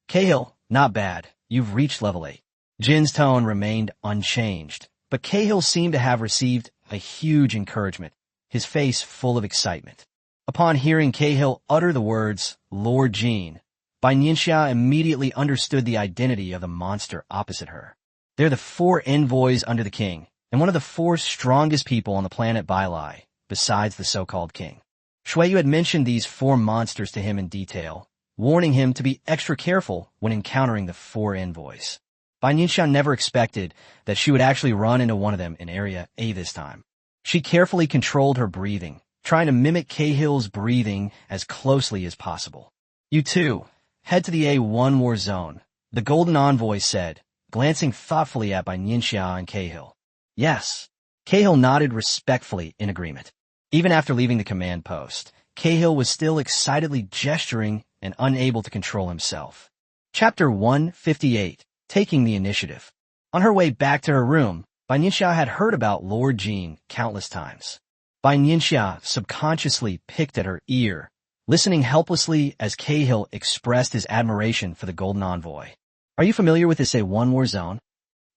Cahill, not bad. You've reached level 8. Jin's tone remained unchanged, but Cahill seemed to have received a huge encouragement, his face full of excitement. Upon hearing Cahill utter the words, Lord Jean, Bai Nianxia immediately understood the identity of the monster opposite her. They're the 4 envoys under the king, and one of the 4 strongest people on the planet Bailai, besides the so-called king. Shuiyu had mentioned these 4 monsters to him in detail, warning him to be extra careful when encountering the 4 envoys. Bai Nianxia never expected that she would actually run into one of them in Area A this time. She carefully controlled her breathing, trying to mimic Cahill's breathing as closely as possible. You two, head to the A1 war zone, the Golden Envoy said, glancing thoughtfully at Bai Nianxia and Cahill. Yes. Cahill nodded respectfully in agreement. Even after leaving the command post, Cahill was still excitedly gesturing and unable to control himself. Chapter 158, Taking the Initiative. On her way back to her room, Bai Nianxia had heard about Lord Jean countless times. Bai Nianxia subconsciously picked at her ear, listening helplessly as Cahill expressed his admiration for the Golden Envoy. Are you familiar with this A1 war zone?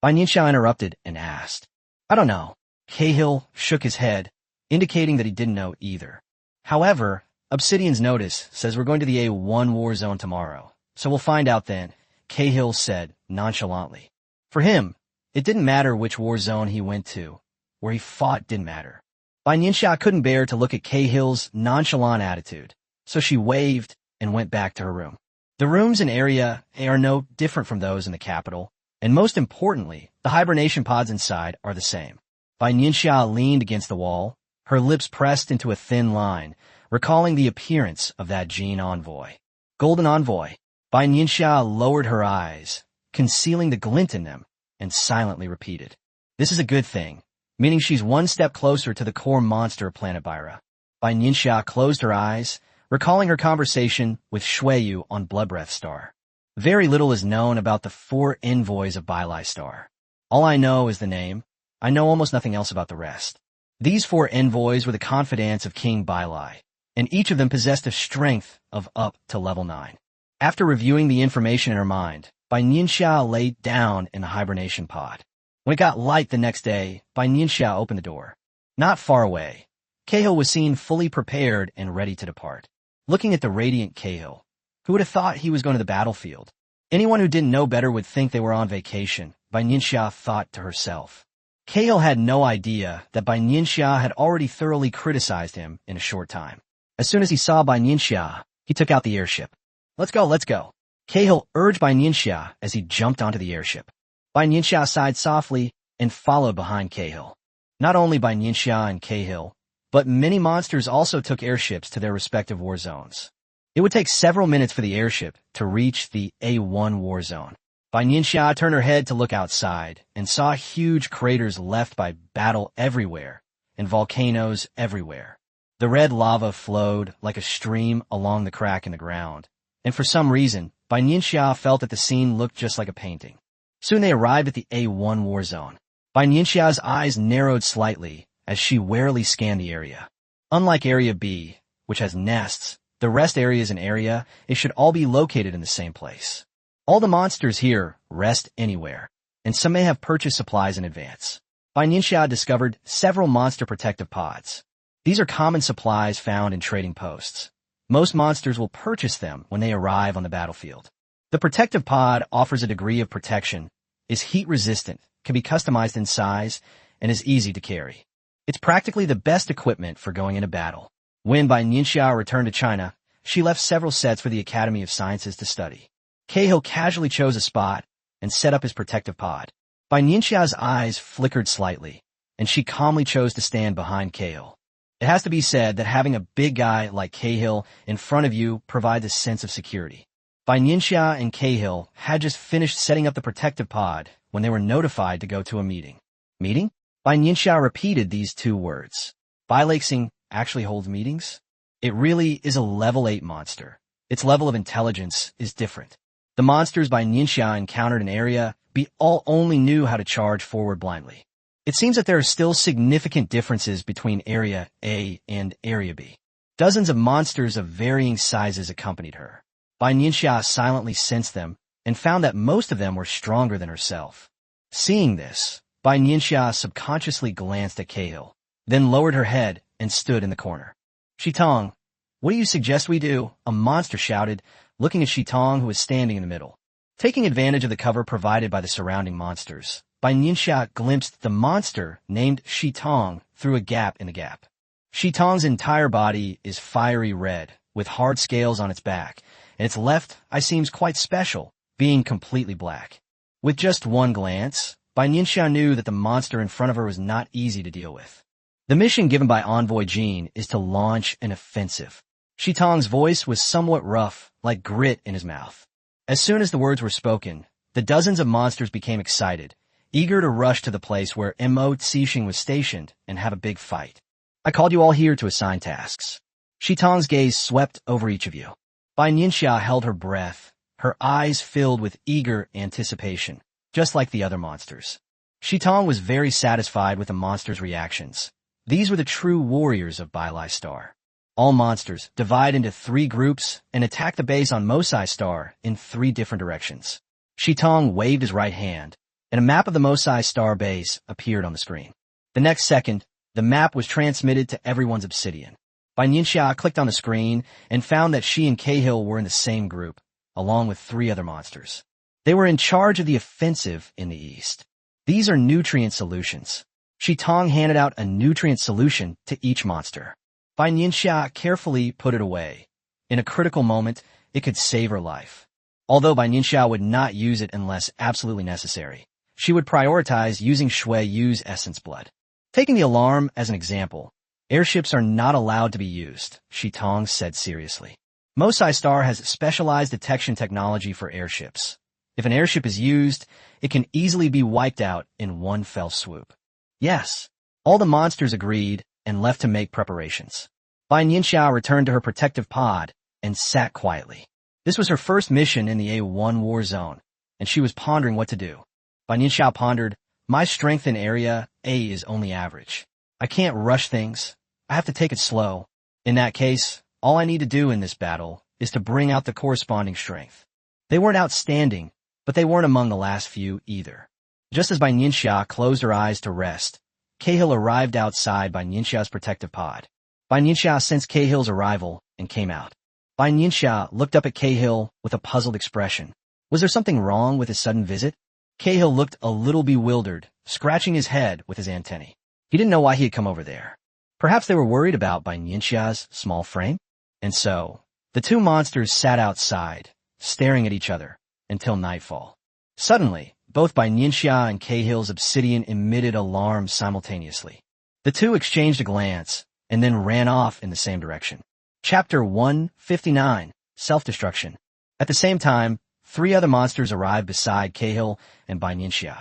Bai Nianxia interrupted and asked. I don't know. Cahill shook his head, indicating that he didn't know either. However, Obsidian's notice says we're going to the A1 war zone tomorrow, so we'll find out then, Cahill said nonchalantly. For him, it didn't matter which war zone he went to. Where he fought didn't matter. Bai Nianxia couldn't bear to look at Cahill's nonchalant attitude, so she waved and went back to her room. The rooms in Area A are no different from those in the capital, and most importantly, the hibernation pods inside are the same. Bai Nianxia leaned against the wall, her lips pressed into a thin line, recalling the appearance of that Gene envoy. Golden envoy. Bai Nianxia lowered her eyes, concealing the glint in them, and silently repeated. This is a good thing, meaning she's one step closer to the core monster of Planet Byra. Bai Nianxia closed her eyes, recalling her conversation with Shuiyu on Bloodbreath Star. Very little is known about the 4 envoys of Bylai Star. All I know is the name. I know almost nothing else about the rest. These 4 envoys were the confidants of King Bylai, and each of them possessed a strength of up to level 9. After reviewing the information in her mind, Bai Nianxia lay down in the hibernation pod. When it got light the next day, Bai Nianxia opened the door. Not far away, Cahill was seen fully prepared and ready to depart. Looking at the radiant Cahill, who would have thought he was going to the battlefield? Anyone who didn't know better would think they were on vacation, Bai Nianxia thought to herself. Cahill had no idea that Bai Nianxia had already thoroughly criticized him in a short time. As soon as he saw Bai Nianxia, he took out the airship. Let's go, let's go. Cahill urged Bai Nianxia as he jumped onto the airship. Bai Nianxia sighed softly and followed behind Cahill. Not only Bai Nianxia and Cahill, but many monsters also took airships to their respective war zones. It would take several minutes for the airship to reach the A1 war zone. Bai Nianxia turned her head to look outside and saw huge craters left by battle everywhere and volcanoes everywhere. The red lava flowed like a stream along the crack in the ground, and for some reason, Bai Nianxia felt that the scene looked just like a painting. Soon they arrived at the A1 war zone. Bai Nianxia's eyes narrowed slightly as she warily scanned the area. Unlike Area B, which has nests, the rest areas in Area A should all be located in the same place. All the monsters here rest anywhere, and some may have purchased supplies in advance. Bai Nianxia discovered several monster protective pods. These are common supplies found in trading posts. Most monsters will purchase them when they arrive on the battlefield. The protective pod offers a degree of protection, is heat-resistant, can be customized in size, and is easy to carry. It's practically the best equipment for going into battle. When Bai Nianxia returned to China, she left several sets for the Academy of Sciences to study. Cahill casually chose a spot and set up his protective pod. Bai Nianxia's eyes flickered slightly, and she calmly chose to stand behind Cahill. It has to be said that having a big guy like Cahill in front of you provides a sense of security. Bai Nianxia and Cahill had just finished setting up the protective pod when they were notified to go to a meeting. Meeting? Bai Nianxia repeated these 2 words. Bilexing actually holds meetings? It really is a level 8 monster. Its level of intelligence is different. The monsters Bai Nianxia encountered in Area B all only knew how to charge forward blindly. It seems that there are still significant differences between Area A and Area B. Dozens of monsters of varying sizes accompanied her. Bai Nianxia silently sensed them and found that most of them were stronger than herself. Seeing this, Bai Nianxia subconsciously glanced at Cahill, then lowered her head and stood in the corner. Shitong, what do you suggest we do? A monster shouted, looking at Shitong, who was standing in the middle. Taking advantage of the cover provided by the surrounding monsters, Bai Nianxia glimpsed the monster named Shitong through a gap in the gap. Shitong's entire body is fiery red, with hard scales on its back, and its left eye seems quite special, being completely black. With just one glance, Bai Nianxia knew that the monster in front of her was not easy to deal with. The mission given by Envoy Jean is to launch an offensive. Shitong's voice was somewhat rough, like grit in his mouth. As soon as the words were spoken, the dozens of monsters became excited, eager to rush to the place where Mo Cixing was stationed and have a big fight. I called you all here to assign tasks. Shitong's gaze swept over each of you. Bai Nianxia held her breath, her eyes filled with eager anticipation, just like the other monsters. Shitong was very satisfied with the monsters' reactions. These were the true warriors of Bylai Star. All monsters divide into 3 groups and attack the base on Mosai Star in 3 different directions. Shitong waved his right hand, and a map of the Mosai Star base appeared on the screen. The next second, the map was transmitted to everyone's obsidian. Bai Nianxia clicked on the screen and found that she and Cahill were in the same group, along with 3 other monsters. They were in charge of the offensive in the east. These are nutrient solutions. Shi Tong handed out a nutrient solution to each monster. Bai Nianxia carefully put it away. In a critical moment, it could save her life. Although Bai Nianxia would not use it unless absolutely necessary, she would prioritize using Shui Yu's essence blood. Taking the alarm as an example, airships are not allowed to be used, Shi Tong said seriously. Mosai Star has specialized detection technology for airships. If an airship is used, it can easily be wiped out in one fell swoop. Yes, all the monsters agreed and left to make preparations. Bai Nianxia returned to her protective pod and sat quietly. This was her first mission in the A1 war zone, and she was pondering what to do. Bai Nianxia pondered, my strength in area A is only average. I can't rush things. I have to take it slow. In that case, all I need to do in this battle is to bring out the corresponding strength. They weren't outstanding, but they weren't among the last few either. Just as Bai Nianxia closed her eyes to rest, Cahill arrived outside Bai Nianxia's protective pod. Bai Nianxia sensed Cahill's arrival and came out. Bai Nianxia looked up at Cahill with a puzzled expression. Was there something wrong with his sudden visit? Cahill looked a little bewildered, scratching his head with his antennae. He didn't know why he had come over there. Perhaps they were worried about Bai Nianxia's small frame? And so, the 2 monsters sat outside, staring at each other, until nightfall. Suddenly, both Bai Nianxia and Cahill's obsidian emitted alarms simultaneously. The 2 exchanged a glance, and then ran off in the same direction. Chapter 159, Self-Destruction. At the same time, 3 other monsters arrived beside Cahill and Bai Nianxia.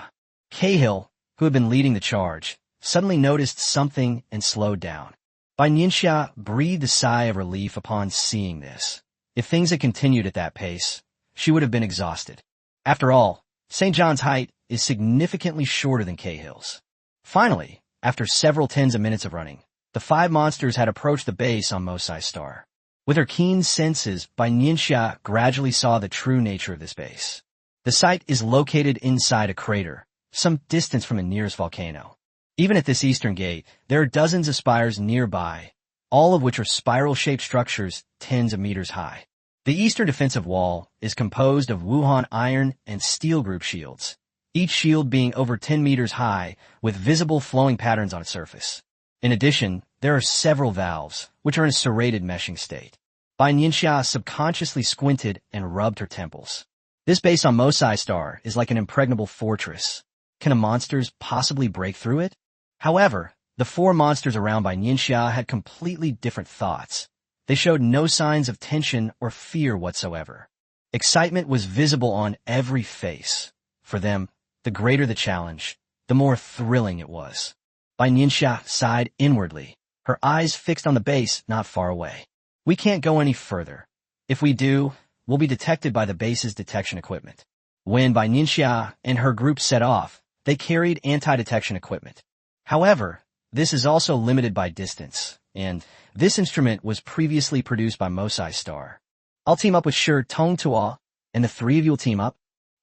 Cahill, who had been leading the charge, suddenly noticed something and slowed down. Bai Nianxia breathed a sigh of relief upon seeing this. If things had continued at that pace, she would have been exhausted. After all, St. John's height is significantly shorter than Cahill's. Finally, after several tens of minutes of running, the 5 monsters had approached the base on Mosai Star. With her keen senses, Bai Nianxia gradually saw the true nature of this base. The site is located inside a crater, some distance from the nearest volcano. Even at this eastern gate, there are dozens of spires nearby, all of which are spiral-shaped structures tens of meters high. The eastern defensive wall is composed of Wuhan iron and steel group shields, each shield being over 10 meters high with visible flowing patterns on its surface. In addition, there are several valves, which are in a serrated meshing state. Bai Nianxia subconsciously squinted and rubbed her temples. This base on Mosai Star is like an impregnable fortress. Can the monsters possibly break through it? However, the 4 monsters around Bai Nianxia had completely different thoughts. They showed no signs of tension or fear whatsoever. Excitement was visible on every face. For them, the greater the challenge, the more thrilling it was. Bai Nianxia sighed inwardly, her eyes fixed on the base not far away. We can't go any further. If we do, we'll be detected by the base's detection equipment. When Bai Nianxia and her group set off, they carried anti-detection equipment. However, this is also limited by distance, and this instrument was previously produced by Mosai Star. I'll team up with Shi Tong Tua, and the 3 of you will team up?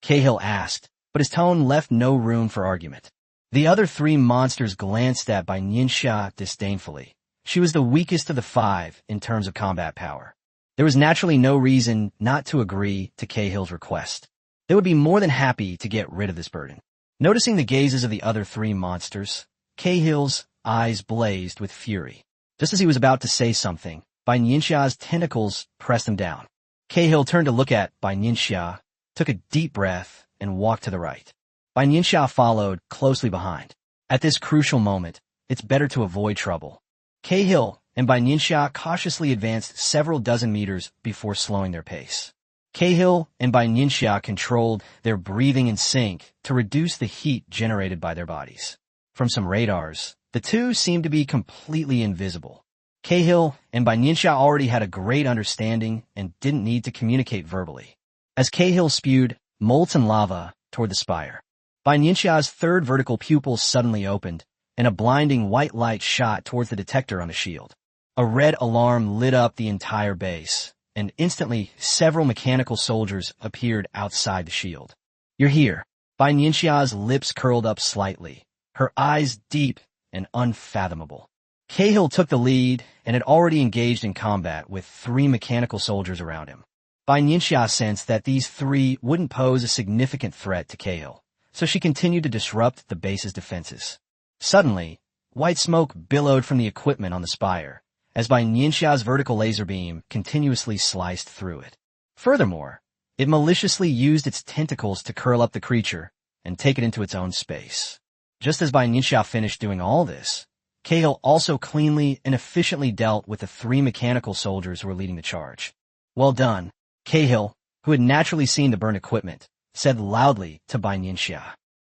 Cahill asked, but his tone left no room for argument. The other 3 monsters glanced at Bai Nianxia disdainfully. She was the weakest of the 5 in terms of combat power. There was naturally no reason not to agree to Cahill's request. They would be more than happy to get rid of this burden. Noticing the gazes of the other 3 monsters, Cahill's eyes blazed with fury. Just as he was about to say something, Bai Nianxia's tentacles pressed him down. Cahill turned to look at Bai Nianxia, took a deep breath, and walked to the right. Bai Nianxia followed closely behind. At this crucial moment, it's better to avoid trouble. Cahill and Bai Nianxia cautiously advanced several dozen meters before slowing their pace. Cahill and Bai Nianxia controlled their breathing in sync to reduce the heat generated by their bodies. From some radars, the 2 seemed to be completely invisible. Cahill and Bai Nianxia already had a great understanding and didn't need to communicate verbally. As Cahill spewed molten lava toward the spire, Bai Nianxia's 3rd vertical pupil suddenly opened, and a blinding white light shot towards the detector on the shield. A red alarm lit up the entire base, and instantly several mechanical soldiers appeared outside the shield. You're here. Bai Nianxia's lips curled up slightly, her eyes deep and unfathomable. Cahill took the lead and had already engaged in combat with 3 mechanical soldiers around him. Bai Nianxia sensed that these 3 wouldn't pose a significant threat to Cahill, so she continued to disrupt the base's defenses. Suddenly, white smoke billowed from the equipment on the spire, as Bai Nianxia's vertical laser beam continuously sliced through it. Furthermore, it maliciously used its tentacles to curl up the creature and take it into its own space. Just as Bai Nianxia finished doing all this, Cahill also cleanly and efficiently dealt with the 3 mechanical soldiers who were leading the charge. Well done, Cahill, who had naturally seen the burned equipment, said loudly to Bai Nianxia.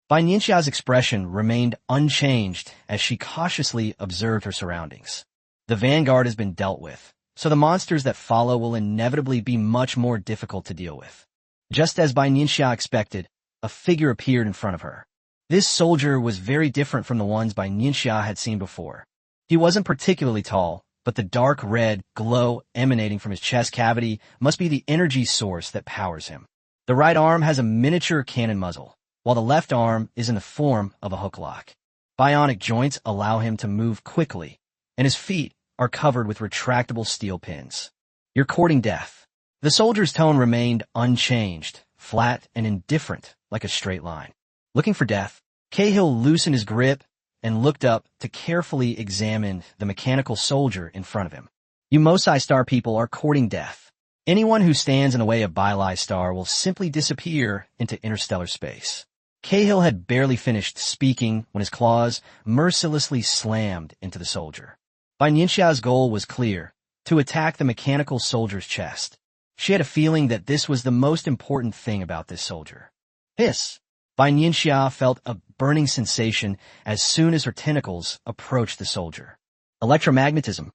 Bai Nianxia's expression remained unchanged as she cautiously observed her surroundings. The vanguard has been dealt with, so the monsters that follow will inevitably be much more difficult to deal with. Just as Bai Nianxia expected, a figure appeared in front of her. This soldier was very different from the ones Bai Nianxia had seen before. He wasn't particularly tall, but the dark red glow emanating from his chest cavity must be the energy source that powers him. The right arm has a miniature cannon muzzle, while the left arm is in the form of a hook lock. Bionic joints allow him to move quickly, and his feet are covered with retractable steel pins. You're courting death. The soldier's tone remained unchanged, flat and indifferent, like a straight line. Looking for death, Cahill loosened his grip and looked up to carefully examine the mechanical soldier in front of him. You Mosai Star people are courting death. Anyone who stands in the way of Bai Star will simply disappear into interstellar space. Cahill had barely finished speaking when his claws mercilessly slammed into the soldier. Bai Nianxia's goal was clear, to attack the mechanical soldier's chest. She had a feeling that this was the most important thing about this soldier. Hiss! Bai Nianxia felt a burning sensation as soon as her tentacles approached the soldier. Electromagnetism.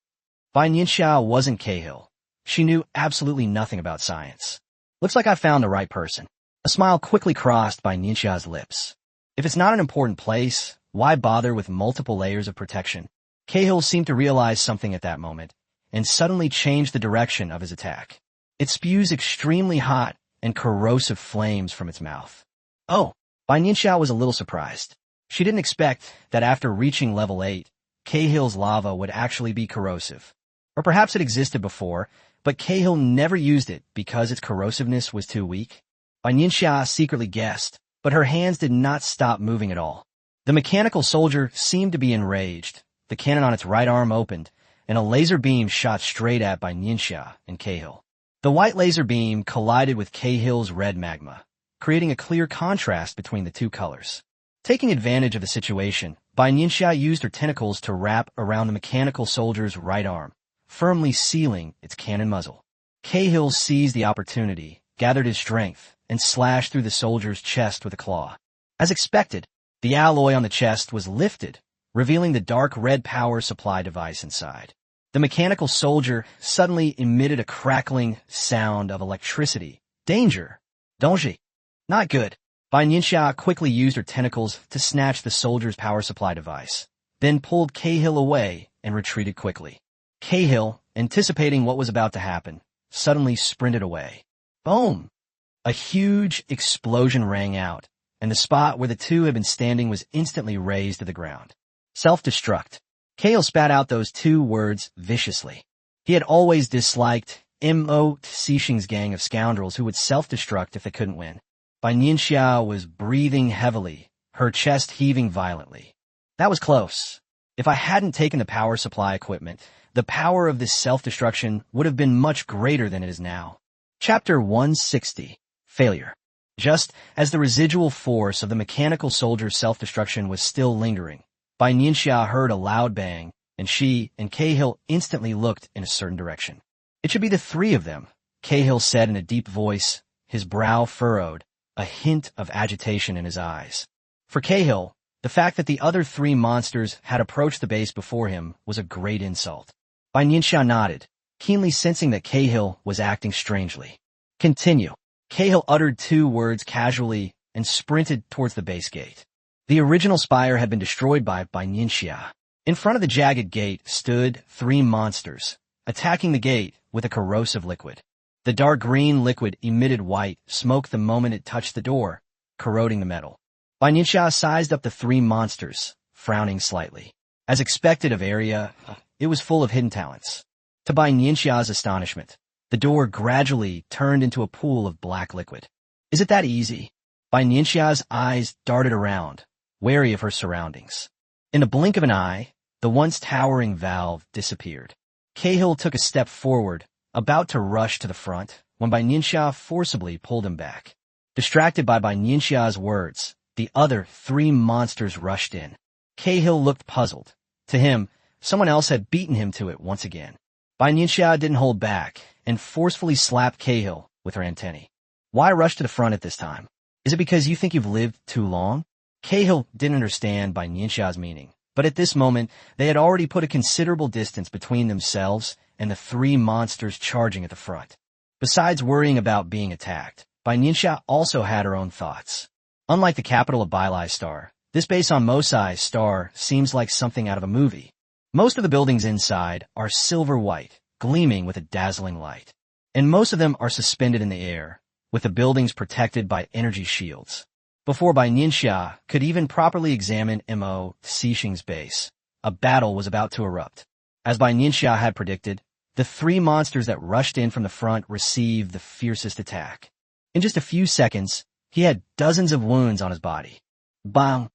Bai Nianxia wasn't Cahill. She knew absolutely nothing about science. Looks like I found the right person. A smile quickly crossed Bai Nianxia's lips. If it's not an important place, why bother with multiple layers of protection? Cahill seemed to realize something at that moment, and suddenly changed the direction of his attack. It spews extremely hot and corrosive flames from its mouth. Oh! Bai Nianxia was a little surprised. She didn't expect that after reaching level 8, Cahill's lava would actually be corrosive. Or perhaps it existed before, but Cahill never used it because its corrosiveness was too weak. Bai Nianxia secretly guessed, but her hands did not stop moving at all. The mechanical soldier seemed to be enraged. The cannon on its right arm opened, and a laser beam shot straight at Bai Nianxia and Cahill. The white laser beam collided with Cahill's red magma, creating a clear contrast between the two colors. Taking advantage of the situation, Bai Nianxia used her tentacles to wrap around the mechanical soldier's right arm, firmly sealing its cannon muzzle. Cahill seized the opportunity, gathered his strength, and slashed through the soldier's chest with a claw. As expected, the alloy on the chest was lifted, revealing the dark red power supply device inside. The mechanical soldier suddenly emitted a crackling sound of electricity. Danger! Danger! Not good. Bai Nianxia quickly used her tentacles to snatch the soldier's power supply device, then pulled Cahill away and retreated quickly. Cahill, anticipating what was about to happen, suddenly sprinted away. Boom! A huge explosion rang out, and the spot where the two had been standing was instantly razed to the ground. Self-destruct. Cahill spat out those 2 words viciously. He had always disliked Mo Cixing's gang of scoundrels who would self-destruct if they couldn't win. Bai Nianxia was breathing heavily, her chest heaving violently. That was close. If I hadn't taken the power supply equipment, the power of this self-destruction would have been much greater than it is now. Chapter 160. Failure. Just as the residual force of the mechanical soldier's self-destruction was still lingering, Bai Nianxia heard a loud bang, and she and Cahill instantly looked in a certain direction. It should be the 3 of them, Cahill said in a deep voice, his brow furrowed, a hint of agitation in his eyes. For Cahill, the fact that the other 3 monsters had approached the base before him was a great insult. Bai Nianxia nodded, keenly sensing that Cahill was acting strangely. Continue. Cahill uttered 2 words casually and sprinted towards the base gate. The original spire had been destroyed by Bai Nianxia. In front of the jagged gate stood 3 monsters, attacking the gate with a corrosive liquid. The dark green liquid emitted white smoke the moment it touched the door, corroding the metal. Bai Nianxia sized up the three monsters, frowning slightly. As expected of Area, it was full of hidden talents. To Bai Nianxia's astonishment, the door gradually turned into a pool of black liquid. Is it that easy? Bai Nianxia's eyes darted around, wary of her surroundings. In a blink of an eye, the once towering valve disappeared. Cahill took a step forward, about to rush to the front, when Bai Nianxia forcibly pulled him back. Distracted by Bai Nianxia's words, the other three monsters rushed in. Cahill looked puzzled. To him, someone else had beaten him to it once again. Bai Nianxia didn't hold back, and forcefully slapped Cahill with her antennae. Why rush to the front at this time? Is it because you think you've lived too long? Cahill didn't understand Bai Nianxia's meaning, but at this moment, they had already put a considerable distance between themselves and the three monsters charging at the front. Besides worrying about being attacked, Bai Nianxia also had her own thoughts. Unlike the capital of Bailai Star, this base on Mosai Star seems like something out of a movie. Most of the buildings inside are silver white, gleaming with a dazzling light. And most of them are suspended in the air, with the buildings protected by energy shields. Before Bai Nianxia could even properly examine Mo Xixing's base, a battle was about to erupt. As Bai Nianxia had predicted, the three monsters that rushed in from the front received the fiercest attack. In just a few seconds, he had dozens of wounds on his body. Bang!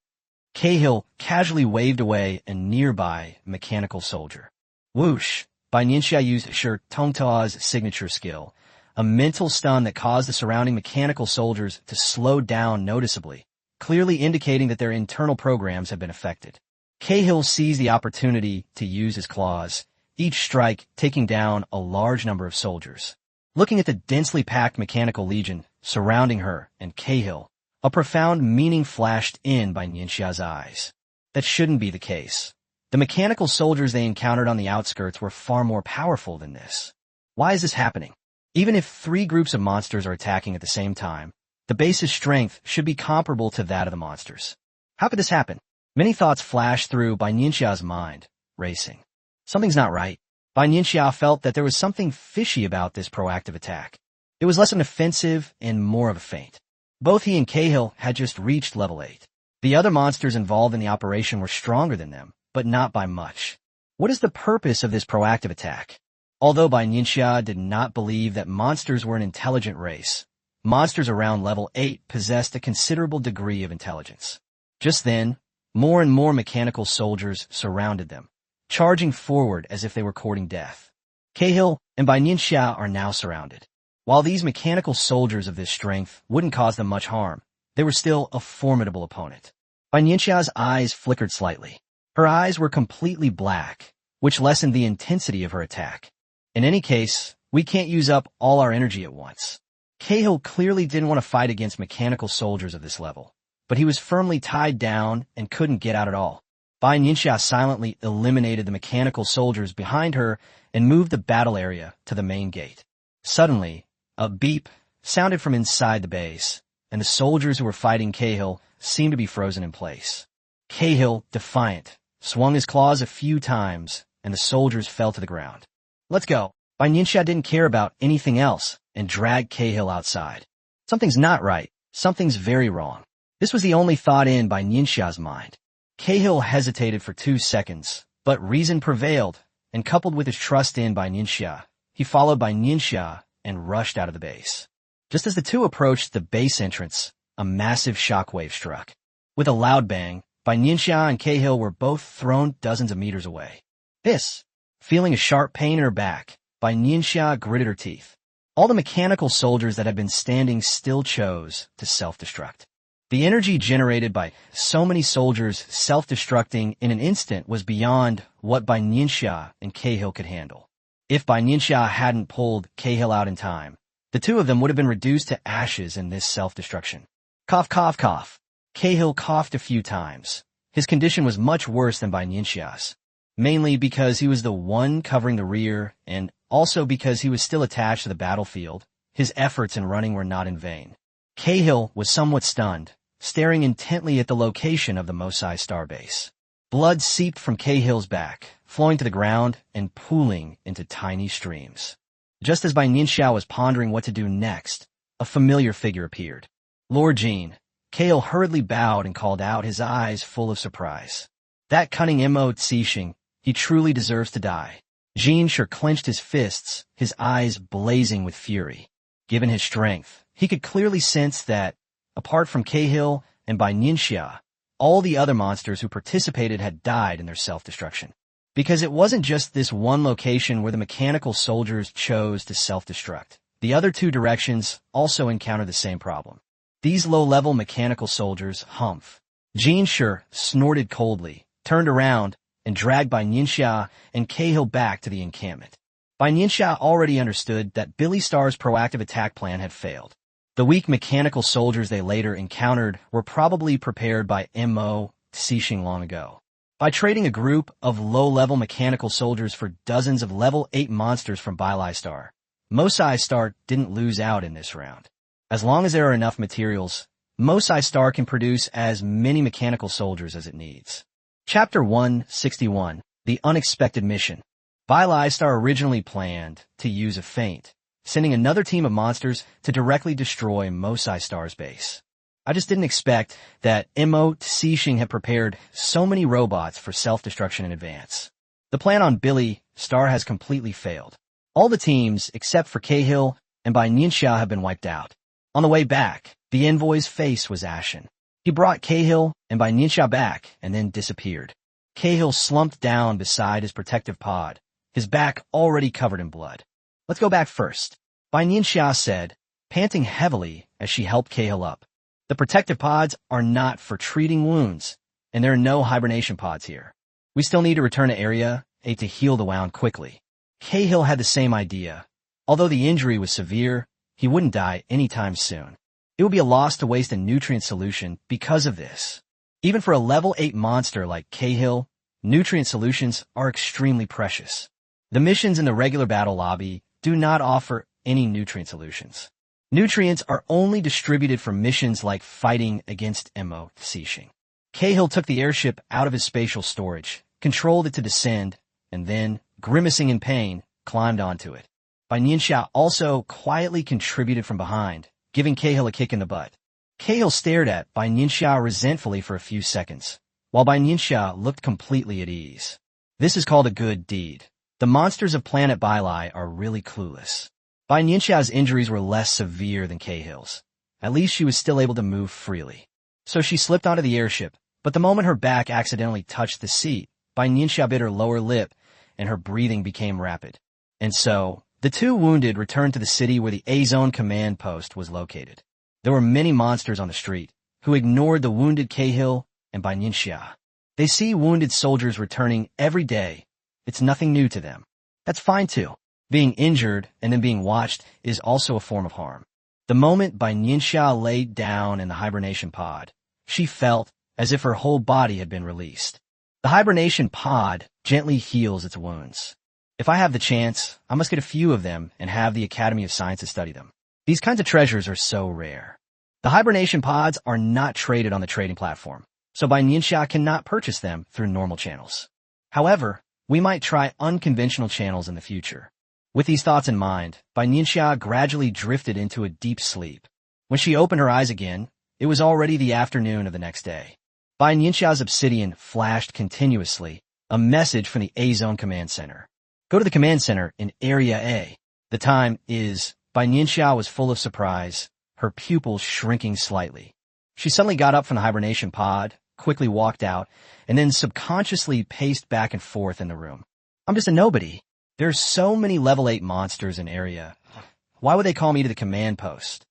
Cahill casually waved away a nearby mechanical soldier. Whoosh! Bai Nianxia used Shi Tongtao's signature skill, a mental stun that caused the surrounding mechanical soldiers to slow down noticeably, clearly indicating that their internal programs had been affected. Cahill seized the opportunity to use his claws, each strike taking down a large number of soldiers. Looking at the densely packed mechanical legion surrounding her and Cahill, a profound meaning flashed in Bai Nianxia's eyes. That shouldn't be the case. The mechanical soldiers they encountered on the outskirts were far more powerful than this. Why is this happening? Even if three groups of monsters are attacking at the same time, the base's strength should be comparable to that of the monsters. How could this happen? Many thoughts flashed through Bai Nianxia's mind, racing. Something's not right. Bai Nianxia felt that there was something fishy about this proactive attack. It was less an offensive and more of a feint. Both he and Cahill had just reached level 8. The other monsters involved in the operation were stronger than them, but not by much. What is the purpose of this proactive attack? Although Bai Nianxia did not believe that monsters were an intelligent race, monsters around level 8 possessed a considerable degree of intelligence. Just then, more and more mechanical soldiers surrounded them, charging forward as if they were courting death. Cahill and Bai Nianxia are now surrounded. While these mechanical soldiers of this strength wouldn't cause them much harm, they were still a formidable opponent. Bai Nianxia's eyes flickered slightly. Her eyes were completely black, which lessened the intensity of her attack. In any case, we can't use up all our energy at once. Cahill clearly didn't want to fight against mechanical soldiers of this level, but he was firmly tied down and couldn't get out at all. Bai Nianxia silently eliminated the mechanical soldiers behind her and moved the battle area to the main gate. Suddenly, a beep sounded from inside the base, and the soldiers who were fighting Cahill seemed to be frozen in place. Cahill, defiant, swung his claws a few times, and the soldiers fell to the ground. Let's go. Bai Nianxia didn't care about anything else and dragged Cahill outside. Something's not right. Something's very wrong. This was the only thought in Bai Nianxia's mind. Cahill hesitated for 2 seconds, but reason prevailed, and coupled with his trust in Bai Nianxia, he followed Bai Nianxia and rushed out of the base. Just as the two approached the base entrance, a massive shockwave struck. With a loud bang, Bai Nianxia and Cahill were both thrown dozens of meters away. Hiss! Feeling a sharp pain in her back, Bai Nianxia gritted her teeth. All the mechanical soldiers that had been standing still chose to self-destruct. The energy generated by so many soldiers self-destructing in an instant was beyond what Bai Nianxia and Cahill could handle. If Bai Nianxia hadn't pulled Cahill out in time, the two of them would have been reduced to ashes in this self-destruction. Cough, cough, cough. Cahill coughed a few times. His condition was much worse than Bai Nianxia's, mainly because he was the one covering the rear and also because he was still attached to the battlefield. His efforts in running were not in vain. Cahill was somewhat stunned, staring intently at the location of the Mosai starbase. Blood seeped from Cahill's back, flowing to the ground and pooling into tiny streams. Just as Bai Nianxia was pondering what to do next, a familiar figure appeared. Lord Jean, Kale hurriedly bowed and called out, his eyes full of surprise. That cunning Mo Tsixing, he truly deserves to die. Jianxia clenched his fists, his eyes blazing with fury. Given his strength, he could clearly sense that, apart from Cahill and Bai Nianxia, all the other monsters who participated had died in their self-destruction. Because it wasn't just this one location where the mechanical soldiers chose to self-destruct. The other two directions also encountered the same problem. These low-level mechanical soldiers, humph. Jianxia snorted coldly, turned around, and dragged Bai Nianxia and Cahill back to the encampment. Bai Nianxia already understood that Billy Star's proactive attack plan had failed. The weak mechanical soldiers they later encountered were probably prepared by Mo Tsixing long ago. By trading a group of low-level mechanical soldiers for dozens of level 8 monsters from Billy Star, Mosai Star didn't lose out in this round. As long as there are enough materials, Mosai Star can produce as many mechanical soldiers as it needs. Chapter 161, The Unexpected Mission. Billy Star originally planned to use a feint, sending another team of monsters to directly destroy Mosai Star's base. I just didn't expect that Mo Tsixing had prepared so many robots for self-destruction in advance. The plan on Billy Star has completely failed. All the teams, except for Cahill and Bai Nianxia, have been wiped out. On the way back, the envoy's face was ashen. He brought Cahill and Bai Nianxia back and then disappeared. Cahill slumped down beside his protective pod, his back already covered in blood. Let's go back first, Bai Nianxia said, panting heavily as she helped Cahill up. The protective pods are not for treating wounds, and there are no hibernation pods here. We still need to return to Area A to heal the wound quickly. Cahill had the same idea. Although the injury was severe, he wouldn't die anytime soon. It would be a loss to waste a nutrient solution because of this. Even for a level 8 monster like Cahill, nutrient solutions are extremely precious. The missions in the regular battle lobby do not offer any nutrient solutions. Nutrients are only distributed for missions like fighting against Mo Tsixing. Cahill took the airship out of his spatial storage, controlled it to descend, and then, grimacing in pain, climbed onto it. Bai Nianxia also quietly contributed from behind, giving Cahill a kick in the butt. Cahill stared at Bai Nianxia resentfully for a few seconds, while Bai Nianxia looked completely at ease. This is called a good deed. The monsters of Planet Bilai are really clueless. Bai Nianxia's injuries were less severe than Cahill's. At least she was still able to move freely. So she slipped onto the airship, but the moment her back accidentally touched the seat, Bai Nianxia bit her lower lip, and her breathing became rapid. And so, the two wounded returned to the city where the A-Zone command post was located. There were many monsters on the street, who ignored the wounded Cahill and Bai Nianxia. They see wounded soldiers returning every day. It's nothing new to them. That's fine too. Being injured and then being watched is also a form of harm. The moment Bai Nianxia laid down in the hibernation pod, she felt as if her whole body had been released. The hibernation pod gently heals its wounds. If I have the chance, I must get a few of them and have the Academy of Sciences study them. These kinds of treasures are so rare. The hibernation pods are not traded on the trading platform, so Bai Nianxia cannot purchase them through normal channels. However, we might try unconventional channels in the future. With these thoughts in mind, Bai Nianxia gradually drifted into a deep sleep. When she opened her eyes again, it was already the afternoon of the next day. Bai Nianxia's obsidian flashed continuously, a message from the A-Zone Command Center. Go to the Command Center in Area A. The time is... Bai Nianxia was full of surprise, her pupils shrinking slightly. She suddenly got up from the hibernation pod, quickly walked out, and then subconsciously paced back and forth in the room. I'm just a nobody. There's so many level 8 monsters in Area. Why would they call me to the command post?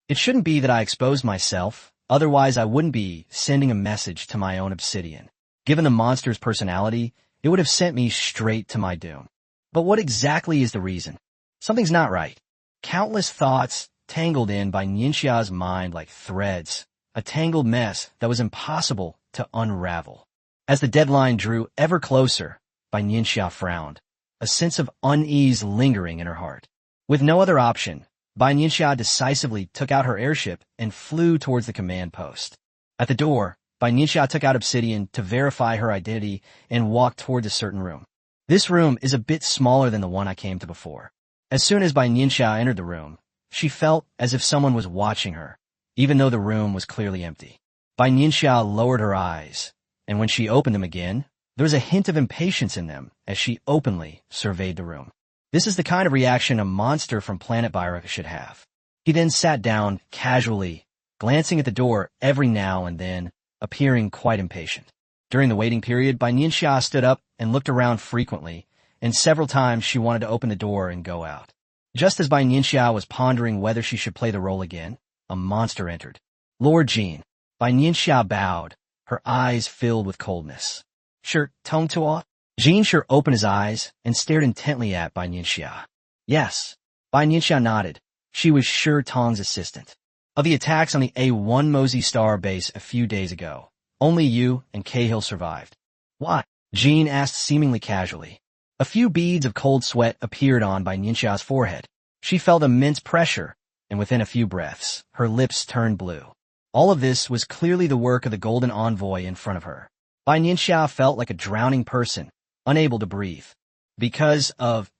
It shouldn't be that I exposed myself, otherwise I wouldn't be sending a message to my own obsidian. Given the monster's personality, it would have sent me straight to my doom. But what exactly is the reason? Something's not right. Countless thoughts tangled in Bai Nianxia's mind like threads, a tangled mess that was impossible to unravel. As the deadline drew ever closer, Bai Nianxia frowned, a sense of unease lingering in her heart. With no other option, Bai Nianxia decisively took out her airship and flew towards the command post. At the door, Bai Nianxia took out obsidian to verify her identity and walked toward a certain room. This room is a bit smaller than the one I came to before. As soon as Bai Nianxia entered the room, she felt as if someone was watching her, even though the room was clearly empty. Bai Nianxia lowered her eyes, and when she opened them again, there was a hint of impatience in them as she openly surveyed the room. This is the kind of reaction a monster from Planet Byra should have. He then sat down casually, glancing at the door every now and then, appearing quite impatient. During the waiting period, Bai Nianxia stood up and looked around frequently, and several times she wanted to open the door and go out. Just as Bai Nianxia was pondering whether she should play the role again, a monster entered. Lord Jean. Bai Nianxia bowed, her eyes filled with coldness. Sure, Tong Tuo? Jean sure opened his eyes and stared intently at Bai Nianxia. Yes. Bai Nianxia nodded. She was Sure Tong's assistant. Of the attacks on the A1 Mosey Star base a few days ago, only you and Cahill survived. Why? Jean asked seemingly casually. A few beads of cold sweat appeared on Bai Nianxia's forehead. She felt immense pressure, and within a few breaths, her lips turned blue. All of this was clearly the work of the Golden Envoy in front of her. Bai Nianxia felt like a drowning person, unable to breathe. Because of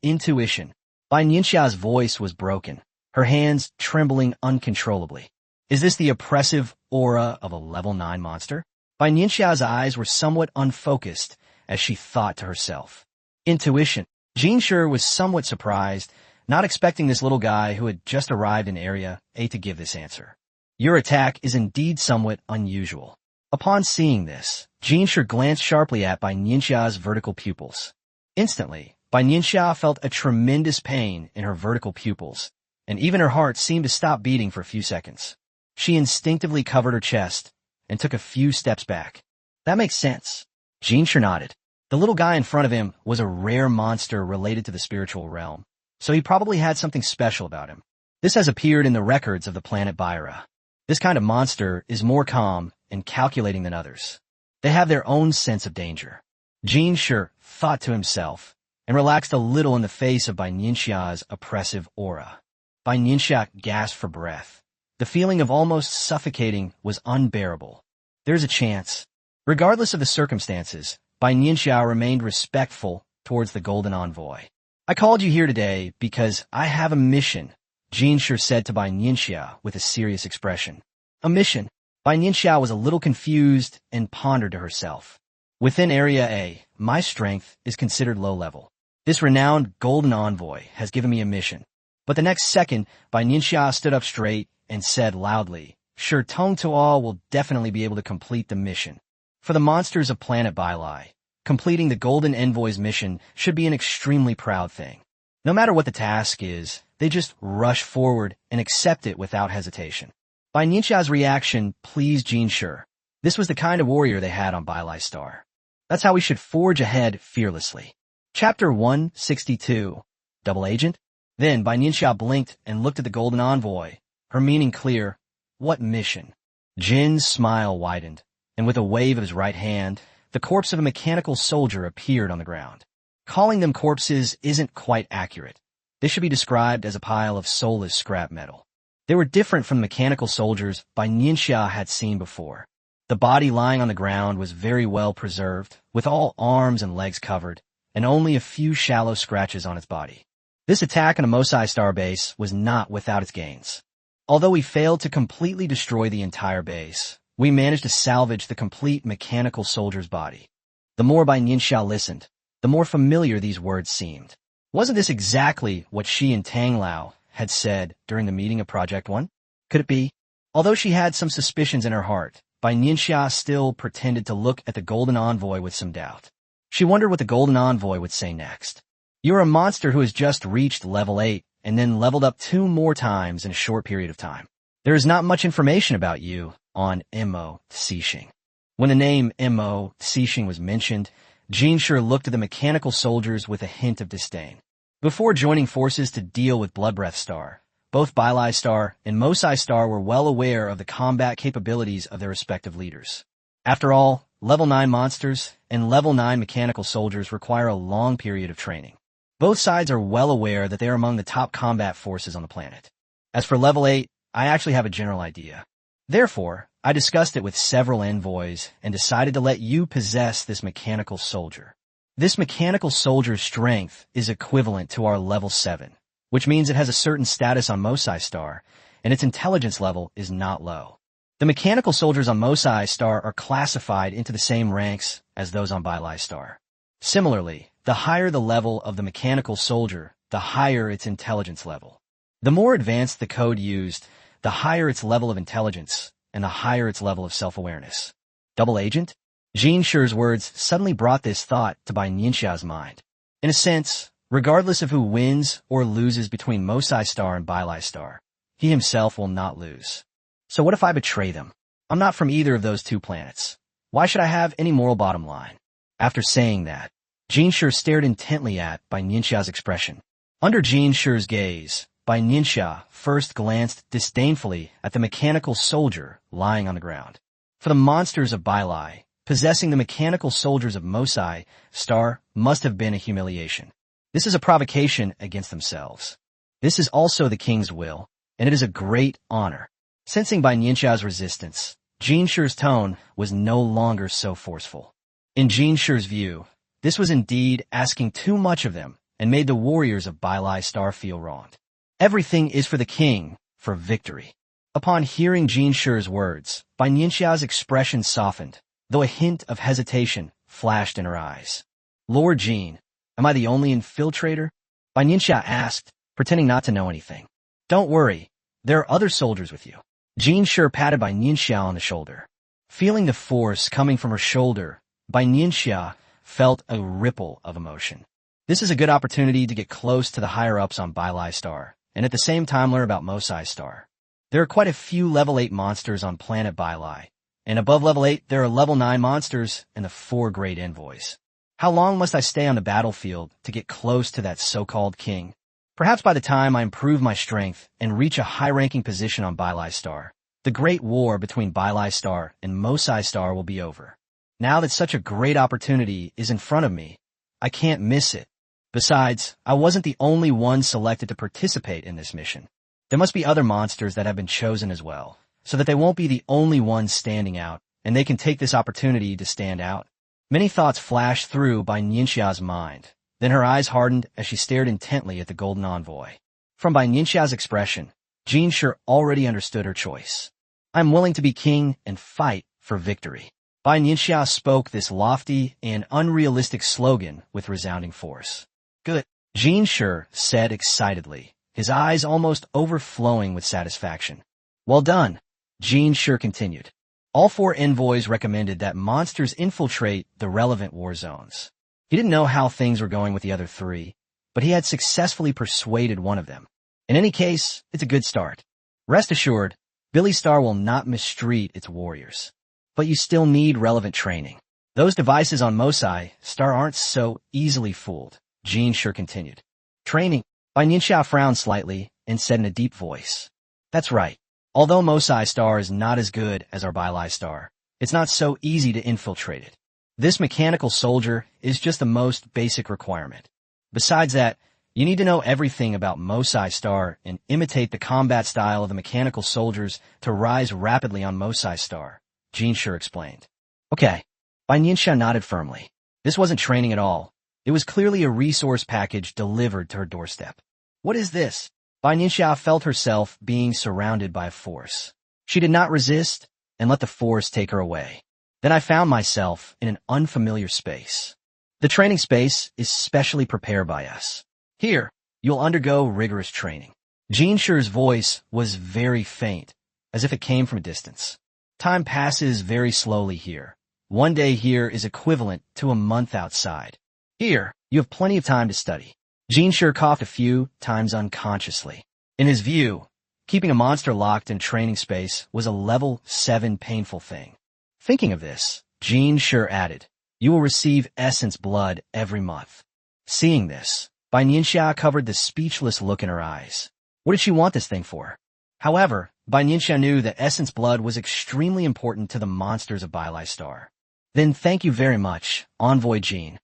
intuition. Bai Nianxia's voice was broken, her hands trembling uncontrollably. Is this the oppressive aura of a level 9 monster? Bai Nianxia's eyes were somewhat unfocused as she thought to herself. Intuition. Jean Sure was somewhat surprised, not expecting this little guy who had just arrived in Area A to give this answer. Your attack is indeed somewhat unusual. Upon seeing this, Jean Sure glanced sharply at Bai Nianxia's vertical pupils. Instantly, Bai Nianxia felt a tremendous pain in her vertical pupils, and even her heart seemed to stop beating for a few seconds. She instinctively covered her chest and took a few steps back. That makes sense. Jean Sure nodded. The little guy in front of him was a rare monster related to the spiritual realm, so he probably had something special about him. This has appeared in the records of the planet Byra. This kind of monster is more calm and calculating than others. They have their own sense of danger. Jean Sure thought to himself and relaxed a little in the face of Bai Nianxia's oppressive aura. Bai Nianxia gasped for breath. The feeling of almost suffocating was unbearable. There's a chance. Regardless of the circumstances, Bai Nianxia remained respectful towards the Golden Envoy. I called you here today because I have a mission, Jean Sure said to Bai Nianxia with a serious expression. A mission? Bai Nianxia was a little confused and pondered to herself. Within Area A, my strength is considered low level. This renowned Golden Envoy has given me a mission. But the next second, Bai Nianxia stood up straight and said loudly, Sure Tong Tuo will definitely be able to complete the mission. For the monsters of Planet Bylai, completing the Golden Envoy's mission should be an extremely proud thing. No matter what the task is, they just rush forward and accept it without hesitation. Bai Nianxia's reaction pleased Jean Sure. This was the kind of warrior they had on Bylai Star. That's how we should forge ahead fearlessly. Chapter 162. Double Agent? Then Bai Nianxia blinked and looked at the Golden Envoy, her meaning clear. What mission? Jin's smile widened, and with a wave of his right hand, the corpse of a mechanical soldier appeared on the ground. Calling them corpses isn't quite accurate. They should be described as a pile of soulless scrap metal. They were different from the mechanical soldiers Bai Nianxia had seen before. The body lying on the ground was very well preserved, with all arms and legs covered, and only a few shallow scratches on its body. This attack on a Mosai Star base was not without its gains. Although we failed to completely destroy the entire base, we managed to salvage the complete mechanical soldier's body. The more Bai Nianxia listened, the more familiar these words seemed. Wasn't this exactly what she and Tang Lao had said during the meeting of Project 1? Could it be? Although she had some suspicions in her heart, Bai Nianxia still pretended to look at the Golden Envoy with some doubt. She wondered what the Golden Envoy would say next. You're a monster who has just reached level 8 and then leveled up 2 more times in a short period of time. There is not much information about you on Mo Cixing. When the name Mo Cixing was mentioned, Jean Sure looked at the mechanical soldiers with a hint of disdain. Before joining forces to deal with Bloodbreath Star, both Bylai Star and Mosai Star were well aware of the combat capabilities of their respective leaders. After all, level 9 monsters and level 9 mechanical soldiers require a long period of training. Both sides are well aware that they are among the top combat forces on the planet. As for level 8, I actually have a general idea. Therefore, I discussed it with several envoys and decided to let you possess this mechanical soldier. This mechanical soldier's strength is equivalent to our level 7, which means it has a certain status on Mosai Star, and its intelligence level is not low. The mechanical soldiers on Mosai Star are classified into the same ranks as those on Bai Star. Similarly, the higher the level of the mechanical soldier, the higher its intelligence level. The more advanced the code used, the higher its level of intelligence, and the higher its level of self-awareness. Double agent? Jin Shi's words suddenly brought this thought to Bai Nianxia's mind. In a sense, regardless of who wins or loses between Mosai Star and Bai Star, he himself will not lose. So what if I betray them? I'm not from either of those two planets. Why should I have any moral bottom line? After saying that, Jin Shi stared intently at Bai Nianxia's expression. Under Jin Shi's gaze, Bai Nianxia first glanced disdainfully at the mechanical soldier lying on the ground. For the monsters of Bai Lai, possessing the mechanical soldiers of Mosai Star must have been a humiliation. This is a provocation against themselves. This is also the king's will, and it is a great honor. Sensing Bai Nianxia's resistance, Jin Shi's tone was no longer so forceful. In Jin Shi's view, this was indeed asking too much of them and made the warriors of Bai Lai Star feel wronged. Everything is for the king, for victory. Upon hearing Jin Shi's words, Bai Nianxia's expression softened, though a hint of hesitation flashed in her eyes. Lord Jin, am I the only infiltrator? Bai Nianxia asked, pretending not to know anything. Don't worry, there are other soldiers with you. Jin Shi patted Bai Nianxia on the shoulder. Feeling the force coming from her shoulder, Bai Nianxia felt a ripple of emotion. This is a good opportunity to get close to the higher-ups on Bai Lai Star, and at the same time learn about Mosai Star. There are quite a few level 8 monsters on planet Bai Lai, and above level 8 there are level 9 monsters and the 4 great envoys. How long must I stay on the battlefield to get close to that so-called king? Perhaps by the time I improve my strength and reach a high-ranking position on Bai Lai Star, the great war between Bai Lai Star and Mosai Star will be over. Now that such a great opportunity is in front of me, I can't miss it. Besides, I wasn't the only one selected to participate in this mission. There must be other monsters that have been chosen as well, so that they won't be the only ones standing out, and they can take this opportunity to stand out. Many thoughts flashed through Bai Nianxia's mind. Then her eyes hardened as she stared intently at the golden envoy. From Bai Nianxia's expression, Jin Shi already understood her choice. I'm willing to be king and fight for victory. Bai Nianxia spoke this lofty and unrealistic slogan with resounding force. Good, Jin Shi said excitedly, his eyes almost overflowing with satisfaction. Well done, Jin Shi continued. All 4 envoys recommended that monsters infiltrate the relevant war zones. He didn't know how things were going with the other 3, but he had successfully persuaded one of them. In any case, it's a good start. Rest assured, Billy Star will not mistreat its warriors. But you still need relevant training. Those devices on Mosai Star aren't so easily fooled, Jin Shi continued. Training? Bai Nianxia frowned slightly and said in a deep voice. That's right. Although Mosai Star is not as good as our Bai Lai Star, it's not so easy to infiltrate it. This mechanical soldier is just the most basic requirement. Besides that, you need to know everything about Mosai Star and imitate the combat style of the mechanical soldiers to rise rapidly on Mosai Star, Jin Shi explained. Okay. Bai Nianxia nodded firmly. This wasn't training at all. It was clearly a resource package delivered to her doorstep. What is this? Bai Nianxia felt herself being surrounded by a force. She did not resist and let the force take her away. Then I found myself in an unfamiliar space. The training space is specially prepared by us. Here, you'll undergo rigorous training. Jin Shi's voice was very faint, as if it came from a distance. Time passes very slowly here. One day here is equivalent to a month outside. Here, you have plenty of time to study. Jin Shi coughed a few times unconsciously. In his view, keeping a monster locked in training space was a level 7 painful thing. Thinking of this, Jin Shi added, you will receive essence blood every month. Seeing this, Bai Nianxia covered the speechless look in her eyes. What did she want this thing for? However, Bai Nianxia knew that essence blood was extremely important to the monsters of Bai Lai Star. Then thank you very much, Envoy Jin.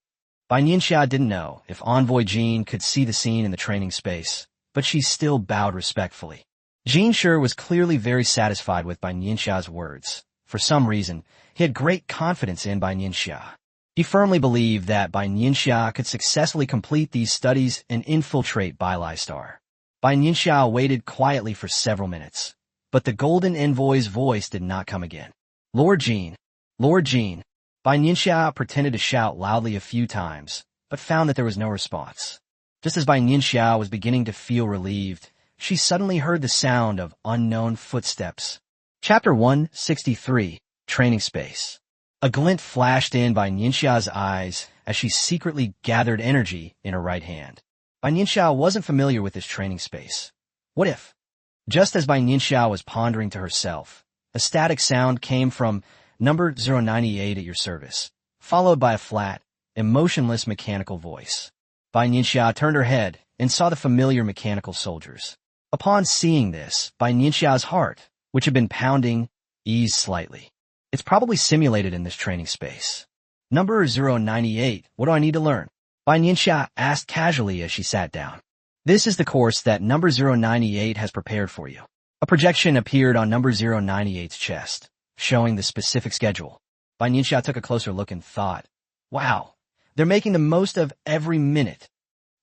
Bai Nianxia didn't know if Envoy Jin could see the scene in the training space, but she still bowed respectfully. Jin Shi was clearly very satisfied with Bai Nianxia's words. For some reason, he had great confidence in Bai Nianxia. He firmly believed that Bai Nianxia could successfully complete these studies and infiltrate Bai Lai Star. Bai Nianxia waited quietly for several minutes, but the golden envoy's voice did not come again. Lord Jean, Lord Jean. Bai Nianxia pretended to shout loudly a few times, but found that there was no response. Just as Bai Nianxia was beginning to feel relieved, she suddenly heard the sound of unknown footsteps. Chapter 163, Training Space. A glint flashed in Bai Nianxia's eyes as she secretly gathered energy in her right hand. Bai Nianxia wasn't familiar with this training space. What if? Just as Bai Nianxia was pondering to herself, a static sound came from number 098 at your service, followed by a flat, emotionless mechanical voice. Bai Nianxia turned her head and saw the familiar mechanical soldiers. Upon seeing this, Bai Nianxia's heart, which had been pounding, eased slightly. It's probably simulated in this training space. Number 098, what do I need to learn? Bai Nianxia asked casually as she sat down. This is the course that number 098 has prepared for you. A projection appeared on number 098's chest, showing the specific schedule. Bai Nianxia took a closer look and thought, wow, they're making the most of every minute.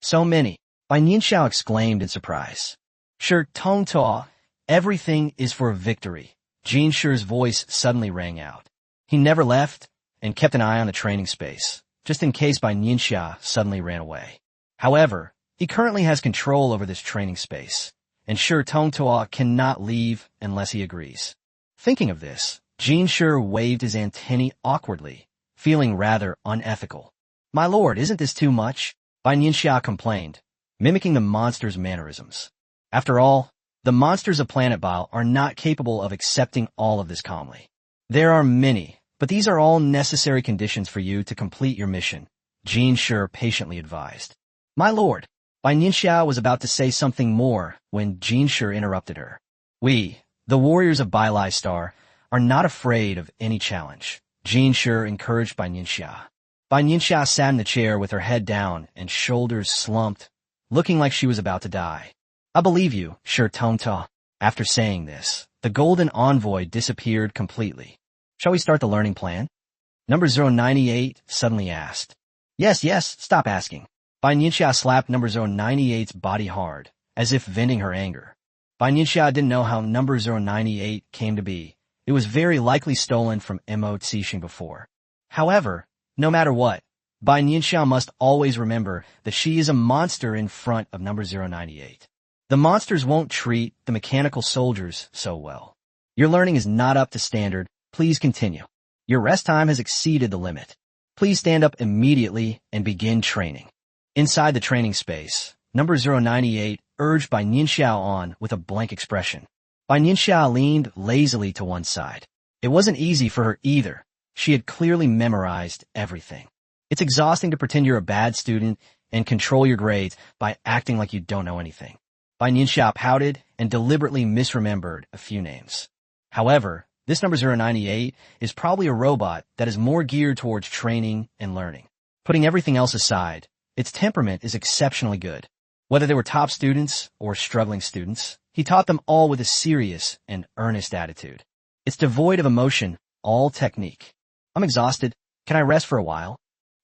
So many. Bai Nianxia exclaimed in surprise. Sure, Tong Toa, everything is for victory. Jin Shi's voice suddenly rang out. He never left and kept an eye on the training space, just in case Bai Nianxia suddenly ran away. However, he currently has control over this training space, and Shi Tong Toa cannot leave unless he agrees. Thinking of this, Jin Shi waved his antennae awkwardly, feeling rather unethical. My lord, isn't this too much? Bai Nianxia complained, mimicking the monster's mannerisms. After all, the monsters of Planet Bile are not capable of accepting all of this calmly. There are many, but these are all necessary conditions for you to complete your mission, Jin Shi patiently advised. My lord, Bai Nianxia was about to say something more when Jin Shi interrupted her. We, the warriors of Bailai Star, are not afraid of any challenge, Jin Shi encouraged Bai Nianxia. Bai Nianxia sat in the chair with her head down and shoulders slumped, looking like she was about to die. I believe you, Shi Tong Toa. After saying this, the golden envoy disappeared completely. Shall we start the learning plan? Number 098 suddenly asked. Yes, stop asking. Bai Nianxia slapped number 098's body hard, as if venting her anger. Bai Nianxia didn't know how number 098 came to be. It was very likely stolen from Mo Cixing before. However, no matter what, Bai Nianxia must always remember that she is a monster in front of number 098. The monsters won't treat the mechanical soldiers so well. Your learning is not up to standard. Please continue. Your rest time has exceeded the limit. Please stand up immediately and begin training. Inside the training space, number 098 urged Bai Nianxia on with a blank expression. Bai Nianxia leaned lazily to one side. It wasn't easy for her either. She had clearly memorized everything. It's exhausting to pretend you're a bad student and control your grades by acting like you don't know anything. Bai Nianxia pouted and deliberately misremembered a few names. However, this number 098 is probably a robot that is more geared towards training and learning. Putting everything else aside, its temperament is exceptionally good. Whether they were top students or struggling students, he taught them all with a serious and earnest attitude. It's devoid of emotion, all technique. I'm exhausted. Can I rest for a while?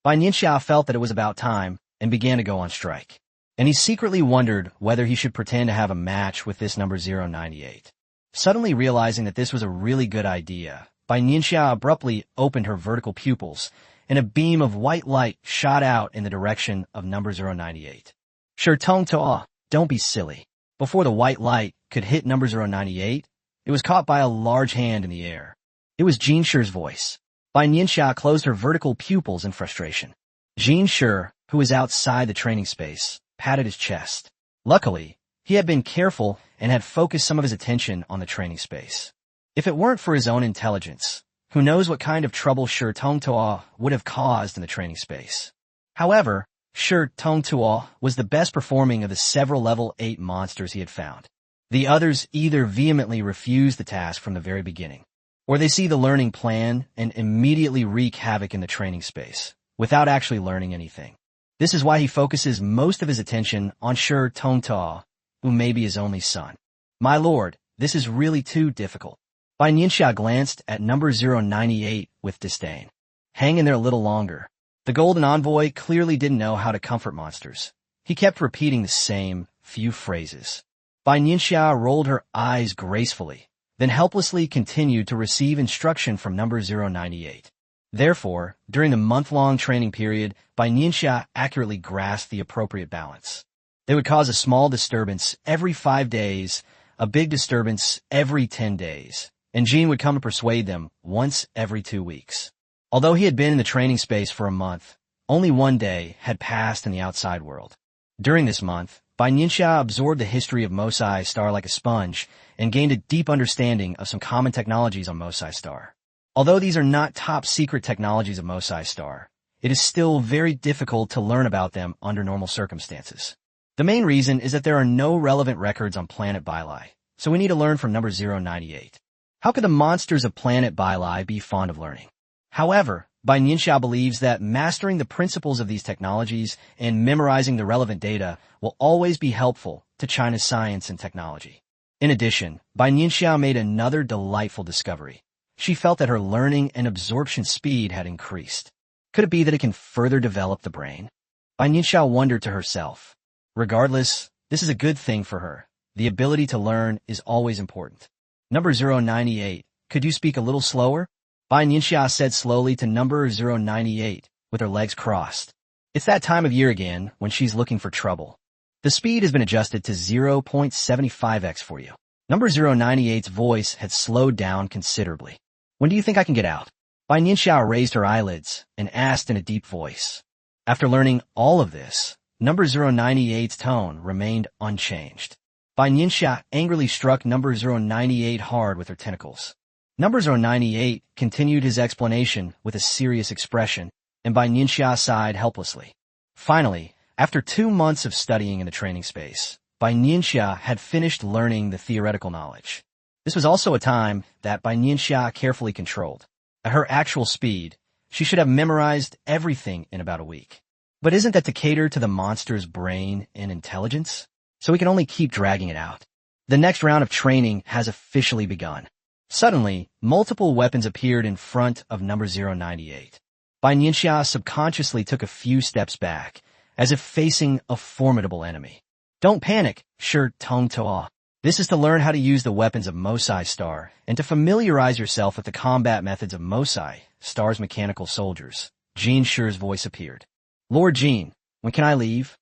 Bai Nianxia felt that it was about time and began to go on strike. And he secretly wondered whether he should pretend to have a match with this number 098. Suddenly realizing that this was a really good idea, Bai Nianxia abruptly opened her vertical pupils, and a beam of white light shot out in the direction of number 098. Shi Tong Toa, don't be silly. Before the white light could hit number 098, it was caught by a large hand in the air. It was Jin Shi's voice. Bai Nianxia closed her vertical pupils in frustration. Jin Shi, who was outside the training space, patted his chest. Luckily, he had been careful and had focused some of his attention on the training space. If it weren't for his own intelligence, who knows what kind of trouble Shi Tong Toa would have caused in the training space. However, Shi Tong Toa was the best performing of the several level 8 monsters he had found. The others either vehemently refuse the task from the very beginning, or they see the learning plan and immediately wreak havoc in the training space, without actually learning anything. This is why he focuses most of his attention on Shi Tong Toa, who may be his only son. My lord, this is really too difficult. Bai Nianxia glanced at number 098 with disdain. Hang in there a little longer. The golden envoy clearly didn't know how to comfort monsters. He kept repeating the same, few phrases. Bai Nianxia rolled her eyes gracefully, then helplessly continued to receive instruction from number 098. Therefore, during the month-long training period, Bai Nianxia accurately grasped the appropriate balance. They would cause a small disturbance every 5 days, a big disturbance every 10 days, and Jean would come to persuade them once every 2 weeks. Although he had been in the training space for a month, only 1 day had passed in the outside world. During this month, Bai Nianxia absorbed the history of Mosai Star like a sponge and gained a deep understanding of some common technologies on Mosai Star. Although these are not top-secret technologies of Mosai Star, it is still very difficult to learn about them under normal circumstances. The main reason is that there are no relevant records on planet Bailai, so we need to learn from number 098. How could the monsters of planet Bailai be fond of learning? However, Bai Nianxia believes that mastering the principles of these technologies and memorizing the relevant data will always be helpful to China's science and technology. In addition, Bai Nianxia made another delightful discovery. She felt that her learning and absorption speed had increased. Could it be that it can further develop the brain? Bai Nianxia wondered to herself. Regardless, this is a good thing for her. The ability to learn is always important. Number 098, could you speak a little slower? Bai Nianxia said slowly to number 098, with her legs crossed. It's that time of year again when she's looking for trouble. The speed has been adjusted to 0.75x for you. Number 098's voice had slowed down considerably. When do you think I can get out? Bai Nianxia raised her eyelids and asked in a deep voice. After learning all of this, number 098's tone remained unchanged. Bai Nianxia angrily struck number 098 hard with her tentacles. Number 098 continued his explanation with a serious expression, and Bai Nianxia sighed helplessly. Finally, after 2 months of studying in the training space, Bai Nianxia had finished learning the theoretical knowledge. This was also a time that Bai Nianxia carefully controlled. At her actual speed, she should have memorized everything in about a week. But isn't that to cater to the monster's brain and intelligence? So we can only keep dragging it out. The next round of training has officially begun. Suddenly, multiple weapons appeared in front of number 098. Bai Nianxia subconsciously took a few steps back, as if facing a formidable enemy. Don't panic, Shi Tong Toa. This is to learn how to use the weapons of Mosai Star and to familiarize yourself with the combat methods of Mosai Star's mechanical soldiers. Jean Shi's voice appeared. Lord Jean, when can I leave?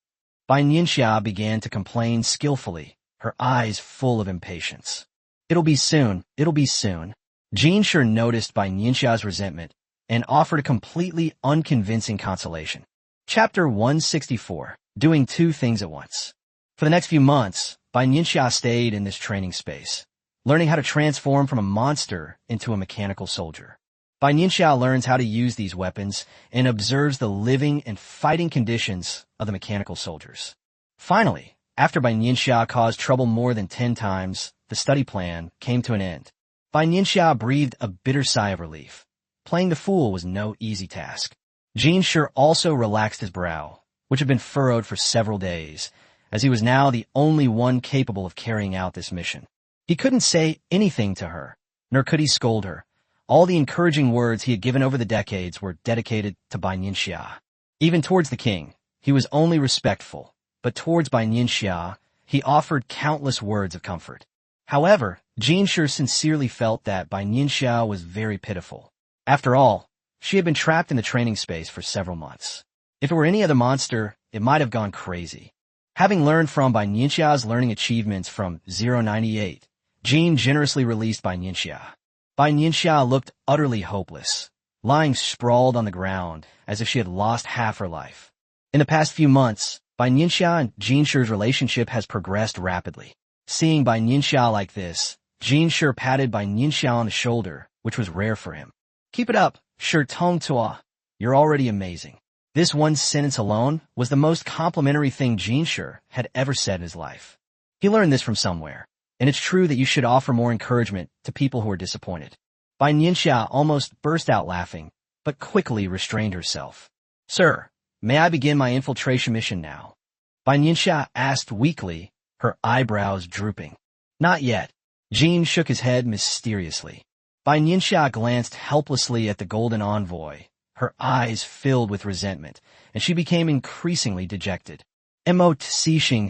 Bai Nianxia began to complain skillfully, her eyes full of impatience. It'll be soon. Jean Shi noticed Bai Nianxia's resentment and offered a completely unconvincing consolation. Chapter 164, Doing 2 Things at Once. For the next few months, Bai Nianxia stayed in this training space, learning how to transform from a monster into a mechanical soldier. Bai Nianxia learns how to use these weapons and observes the living and fighting conditions of the mechanical soldiers. Finally, after Bai Nianxia caused trouble more than 10 times, the study plan came to an end. Bai Nianxia breathed a bitter sigh of relief. Playing the fool was no easy task. Jean Shi also relaxed his brow, which had been furrowed for several days, as he was now the only one capable of carrying out this mission. He couldn't say anything to her, nor could he scold her. All the encouraging words he had given over the decades were dedicated to Bai Nianxia. Even towards the king, he was only respectful, but towards Bai Nianxia, he offered countless words of comfort. However, Jean Shi sincerely felt that Bai Nianxia was very pitiful. After all, she had been trapped in the training space for several months. If it were any other monster, it might have gone crazy. Having learned from Bai Nianxia's learning achievements from 098, Jean generously released Bai Nianxia. Bai Nianxia looked utterly hopeless, lying sprawled on the ground as if she had lost half her life. In the past few months, Bai Nianxia and Jean Shi's relationship has progressed rapidly. Seeing Bai Nianxia like this, Jean Shi patted Bai Nianxia on the shoulder, which was rare for him. Keep it up, Shi Tong Toa. You're already amazing. This one sentence alone was the most complimentary thing Jean Shi had ever said in his life. He learned this from somewhere, and it's true that you should offer more encouragement to people who are disappointed. Bai Nianxia almost burst out laughing, but quickly restrained herself. Sir, may I begin my infiltration mission now? Bai Nianxia asked weakly, her eyebrows drooping. Not yet. Jean shook his head mysteriously. Bai Nianxia glanced helplessly at the golden envoy, her eyes filled with resentment, and she became increasingly dejected. Mo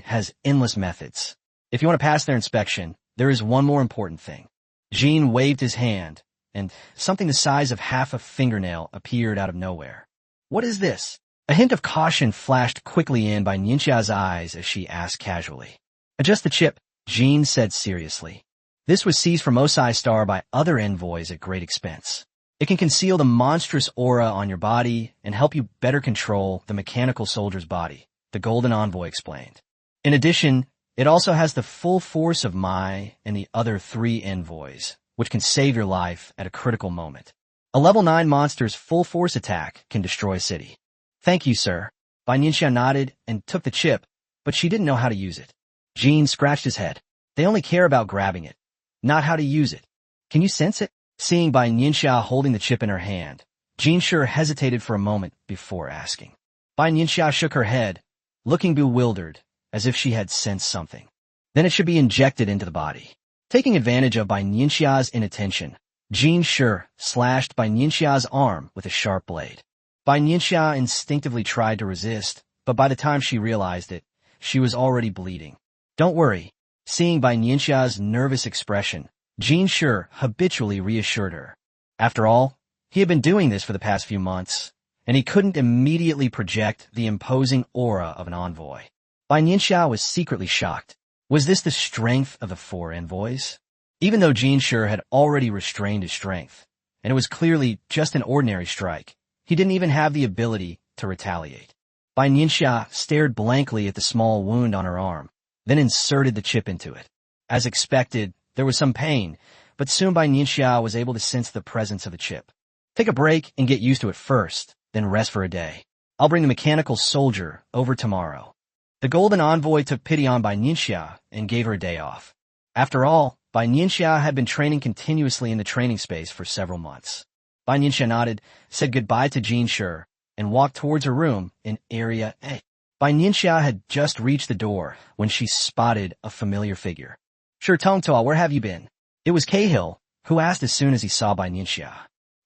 has endless methods. If you want to pass their inspection, there is one more important thing. Jean waved his hand, and something the size of half a fingernail appeared out of nowhere. What is this? A hint of caution flashed quickly in Bai Nianxia's eyes as she asked casually. Adjust the chip, Jean said seriously. This was seized from Osai Star by other envoys at great expense. It can conceal the monstrous aura on your body and help you better control the mechanical soldier's body, the Golden Envoy explained. In addition, it also has the full force of Mai and the other 3 envoys, which can save your life at a critical moment. A level 9 monster's full force attack can destroy a city. Thank you, sir. Bai Nianxia nodded and took the chip, but she didn't know how to use it. Jean scratched his head. They only care about grabbing it, not how to use it. Can you sense it? Seeing Bai Nianxia holding the chip in her hand, Jean sure hesitated for a moment before asking. Bai Nianxia shook her head, looking bewildered, as if she had sensed something. Then it should be injected into the body. Taking advantage of Bai Nianxia's inattention, Jean sure slashed Bai Nianxia's arm with a sharp blade. Bai Nianxia instinctively tried to resist, but by the time she realized it, she was already bleeding. Don't worry. Seeing Bai Nianxia's nervous expression, Jean sure habitually reassured her. After all, he had been doing this for the past few months, and he couldn't immediately project the imposing aura of an envoy. Bai Nianxia was secretly shocked. Was this the strength of the 4 envoys? Even though Jean sure had already restrained his strength, and it was clearly just an ordinary strike, he didn't even have the ability to retaliate. Bai Nianxia stared blankly at the small wound on her arm, then inserted the chip into it. As expected, there was some pain, but soon Bai Nianxia was able to sense the presence of the chip. Take a break and get used to it first, then rest for a day. I'll bring the mechanical soldier over tomorrow. The Golden Envoy took pity on Bai Nianxia and gave her a day off. After all, Bai Nianxia had been training continuously in the training space for several months. Bai Nianxia nodded, said goodbye to Jean Sure, and walked towards her room in Area A. Bai Nianxia had just reached the door when she spotted a familiar figure. Sure, Tongtoa, where have you been? It was Cahill, who asked as soon as he saw Bai Nianxia.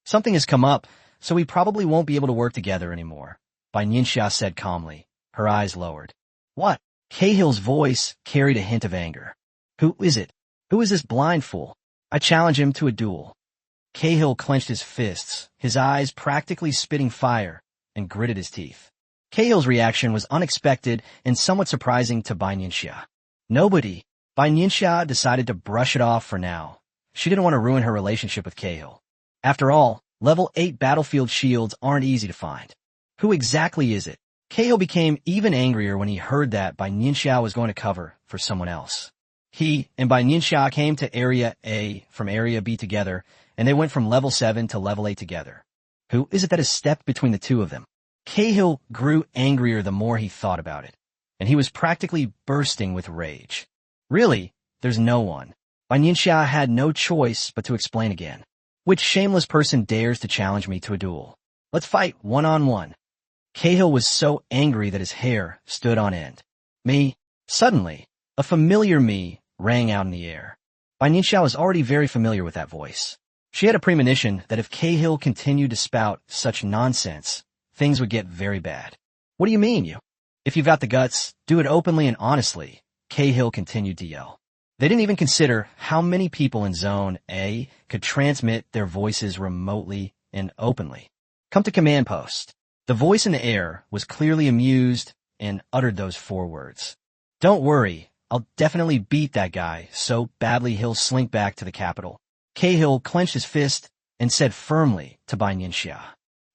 Something has come up, so we probably won't be able to work together anymore, Bai Nianxia said calmly, her eyes lowered. What? Cahill's voice carried a hint of anger. Who is it? Who is this blind fool? I challenge him to a duel. Cahill clenched his fists, his eyes practically spitting fire, and gritted his teeth. Cahill's reaction was unexpected and somewhat surprising to Bai Nianxia. Nobody. Bai Nianxia decided to brush it off for now. She didn't want to ruin her relationship with Cahill. After all, level 8 battlefield shields aren't easy to find. Who exactly is it? Cahill became even angrier when he heard that Bai Nianxia was going to cover for someone else. He and Bai Nianxia came to Area A from Area B together, and they went from level 7 to level 8 together. Who is it that has stepped between the two of them? Cahill grew angrier the more he thought about it, and he was practically bursting with rage. Really, there's no one. Bai Nianxia had no choice but to explain again. Which shameless person dares to challenge me to a duel? Let's fight one-on-one. Cahill was so angry that his hair stood on end. Me? Suddenly, a familiar me rang out in the air. Bai Nianxia was already very familiar with that voice. She had a premonition that if Cahill continued to spout such nonsense, things would get very bad. What do you mean, you? If you've got the guts, do it openly and honestly, Cahill continued to yell. They didn't even consider how many people in Zone A could transmit their voices remotely and openly. Come to command post. The voice in the air was clearly amused and uttered those 4 words. Don't worry, I'll definitely beat that guy so badly he'll slink back to the capital. Cahill clenched his fist and said firmly to Bai Nianxia.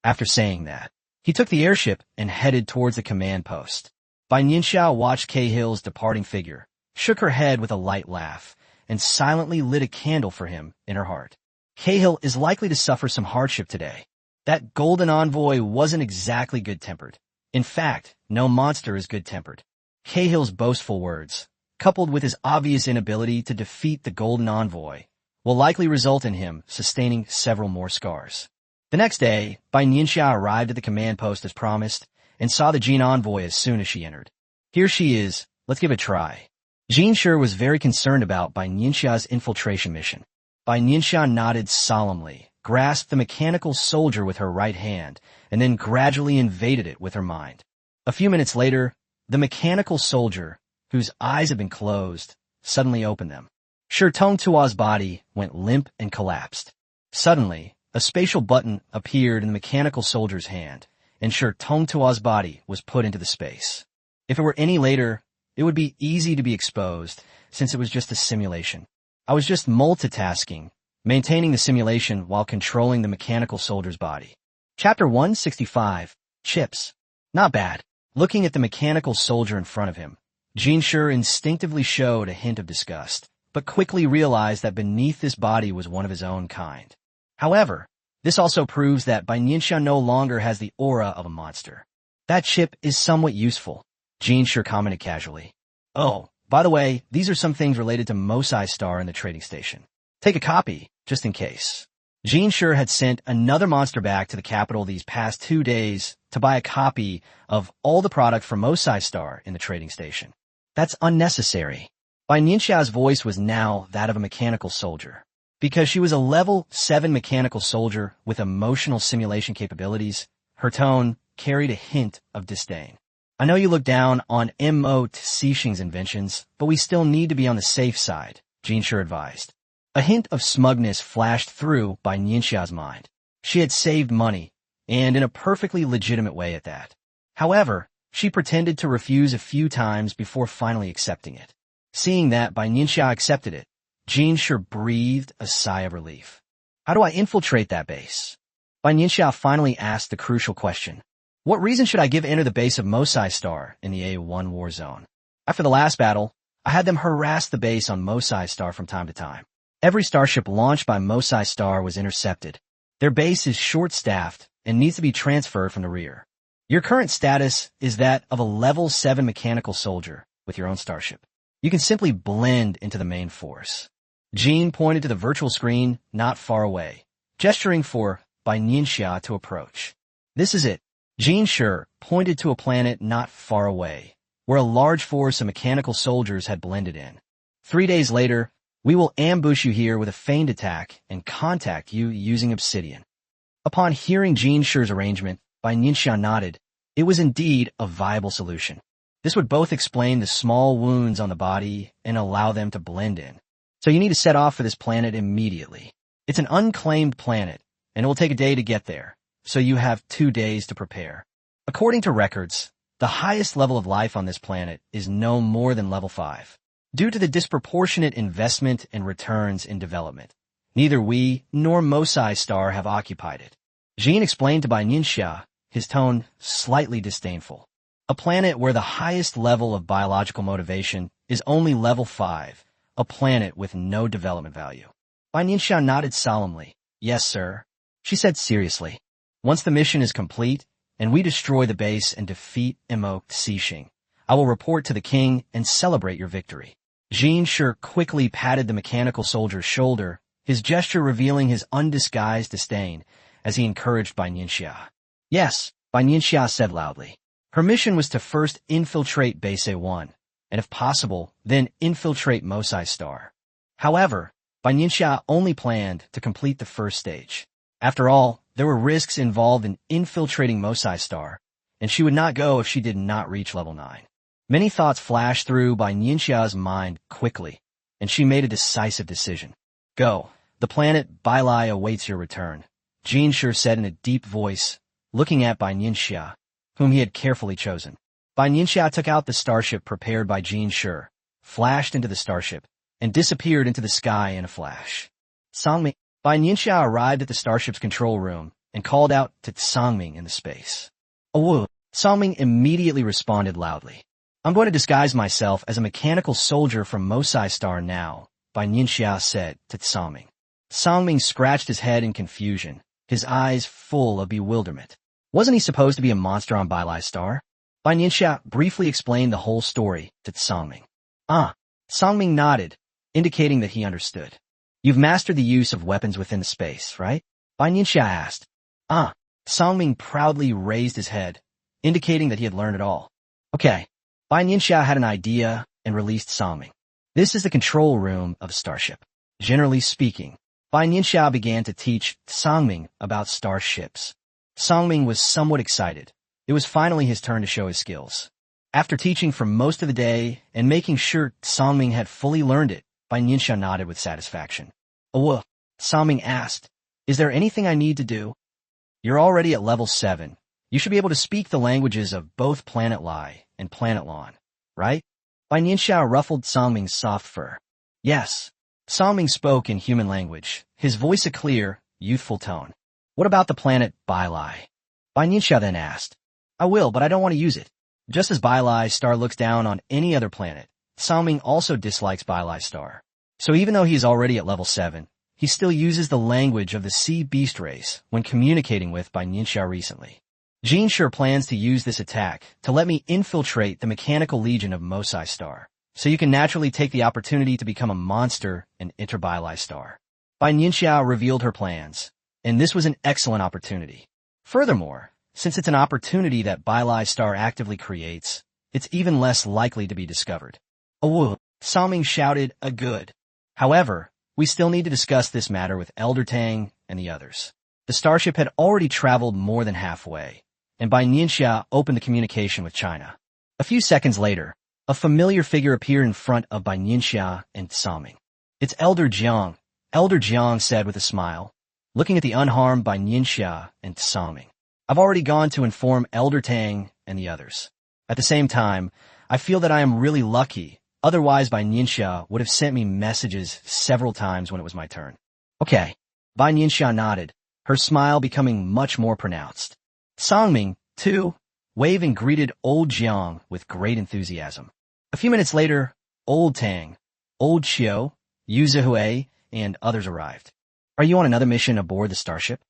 After saying that, he took the airship and headed towards the command post. Bai Nianxia watched Cahill's departing figure, shook her head with a light laugh, and silently lit a candle for him in her heart. Cahill is likely to suffer some hardship today. That golden envoy wasn't exactly good-tempered. In fact, no monster is good-tempered. Cahill's boastful words, coupled with his obvious inability to defeat the golden envoy, will likely result in him sustaining several more scars. The next day, Bai Nianxia arrived at the command post as promised, and saw the Jean envoy as soon as she entered. Here she is, let's give it a try. Jean sure was very concerned about Bai Nianxia's infiltration mission. Bai Nianxia nodded solemnly, grasped the mechanical soldier with her right hand, and then gradually invaded it with her mind. A few minutes later, The mechanical soldier, whose eyes had been closed, suddenly opened them. Shi Tongtua's body went limp and collapsed. Suddenly, a spatial button appeared in the mechanical soldier's hand, and Shi Tongtua's body was put into the space. If it were any later, it would be easy to be exposed, since it was just a simulation. I was just multitasking, maintaining the simulation while controlling the mechanical soldier's body. Chapter 165, Chips. Not bad. Looking at the mechanical soldier in front of him, Jinshi instinctively showed a hint of disgust, but quickly realized that beneath this body was one of his own kind. However, this also proves that Bai Nianxia no longer has the aura of a monster. That chip is somewhat useful, Jinshi commented casually. Oh, by the way, these are some things related to Mosai Star in the trading station. Take a copy, just in case. Jinshi had sent another monster back to the capital these past 2 days to buy a copy of all the product from Mosai Star in the trading station. That's unnecessary. Bai Nianxia's voice was now that of a mechanical soldier. Because she was a level 7 mechanical soldier with emotional simulation capabilities, her tone carried a hint of disdain. I know you look down on Mo Txixing's inventions, but we still need to be on the safe side, Jinshi advised. A hint of smugness flashed through Bai Nianxia's mind. She had saved money, and in a perfectly legitimate way at that. However, she pretended to refuse a few times before finally accepting it. Seeing that Bai Nianxia accepted it, Jinshi breathed a sigh of relief. How do I infiltrate that base? Bai Nianxia finally asked the crucial question. What reason should I give enter the base of Mosai Star in the A1 war zone? After the last battle, I had them harass the base on Mosai Star from time to time. Every starship launched by Mosai Star was intercepted. Their base is short-staffed and needs to be transferred from the rear. Your current status is that of a level 7 mechanical soldier with your own starship. You can simply blend into the main force. Jean pointed to the virtual screen not far away, gesturing for Bai Nianxia to approach. This is it. Jinshi pointed to a planet not far away, where a large force of mechanical soldiers had blended in. 3 days later, we will ambush you here with a feigned attack and contact you using obsidian. Upon hearing Jinshi's arrangement, Bai Nianxia nodded. It was indeed a viable solution. This would both explain the small wounds on the body and allow them to blend in. So you need to set off for this planet immediately. It's an unclaimed planet, and it will take a day to get there, so you have 2 days to prepare. According to records, the highest level of life on this planet is no more than level 5. Due to the disproportionate investment and returns in development, neither we nor Mosai Star have occupied it. Jean explained to Bai Nianxia, his tone slightly disdainful. A planet where the highest level of biological motivation is only level 5, a planet with no development value. Bai Nianxia nodded solemnly. Yes, sir. She said seriously. Once the mission is complete, and we destroy the base and defeat Mo Txixing, I will report to the king and celebrate your victory. Jinshi quickly patted the mechanical soldier's shoulder, his gesture revealing his undisguised disdain as he encouraged Bai Nianxia. Yes, Bai Nianxia said loudly. Her mission was to first infiltrate Base A1, and if possible, then infiltrate Mosai Star. However, Bai Nianxia only planned to complete the first stage. After all, there were risks involved in infiltrating Mosai Star, and she would not go if she did not reach level 9. Many thoughts flashed through Bai Nianxia's mind quickly, and she made a decisive decision. Go. The planet Bailai awaits your return, Jinshi said in a deep voice, looking at Bai Nianxia, whom he had carefully chosen. Bai Nianxia took out the starship prepared by Jinshi, flashed into the starship, and disappeared into the sky in a flash. Sangming. Bai Nianxia arrived at the starship's control room and called out to Sangming in the space. Oh, Sangming immediately responded loudly. I'm going to disguise myself as a mechanical soldier from Mosai Star now, Bai Nianxia said to Sangming. Sangming scratched his head in confusion, his eyes full of bewilderment. Wasn't he supposed to be a monster on Bailai Star? Bai Nianxia briefly explained the whole story to Sangming. Sangming nodded, indicating that he understood. You've mastered the use of weapons within the space, right? Bai Nianxia asked. Sangming proudly raised his head, indicating that he had learned it all. Okay. Bai Nianxia had an idea and released Sangming. This is the control room of a starship. Generally speaking, Bai Nianxia began to teach Sangming about starships. Sangming was somewhat excited. It was finally his turn to show his skills. After teaching for most of the day and making sure Songming had fully learned it, Bai Nianxia nodded with satisfaction. Oh, Songming asked, is there anything I need to do? You're already at level 7. You should be able to speak the languages of both Planet Lai and Planet Lawn, right? Bai Nianxia ruffled Songming's soft fur. Yes. Songming spoke in human language, his voice a clear, youthful tone. What about the planet Bai Lai? Bai Nianxia then asked. I will, but I don't want to use it. Just as Bai Lai's star looks down on any other planet, Songming also dislikes Bai Lai's star. So even though he's already at level 7, he still uses the language of the sea beast race when communicating with Bai Nianxia recently. Jean sure plans to use this attack to let me infiltrate the mechanical legion of Mosai's star, so you can naturally take the opportunity to become a monster and enter Bai Lai's star. Bai Nianxia revealed her plans, and this was an excellent opportunity. Furthermore, since it's an opportunity that Bai Lai's star actively creates, it's even less likely to be discovered. Oh, Songming shouted, a good. However, we still need to discuss this matter with Elder Tang and the others. The starship had already traveled more than halfway, and Bai Nianxia opened the communication with China. A few seconds later, a familiar figure appeared in front of Bai Nianxia and Songming. It's Elder Jiang, Elder Jiang said with a smile, looking at the unharmed Bai Nianxia and Songming. I've already gone to inform Elder Tang and the others. At the same time, I feel that I am really lucky. Otherwise, Bai Nianxia would have sent me messages several times when it was my turn. Okay. Bai Nianxia nodded, her smile becoming much more pronounced. Songming, too, waved and greeted Old Jiang with great enthusiasm. A few minutes later, Old Tang, Old Qiu, Yu Zihui, and others arrived. Are you on another mission aboard the starship?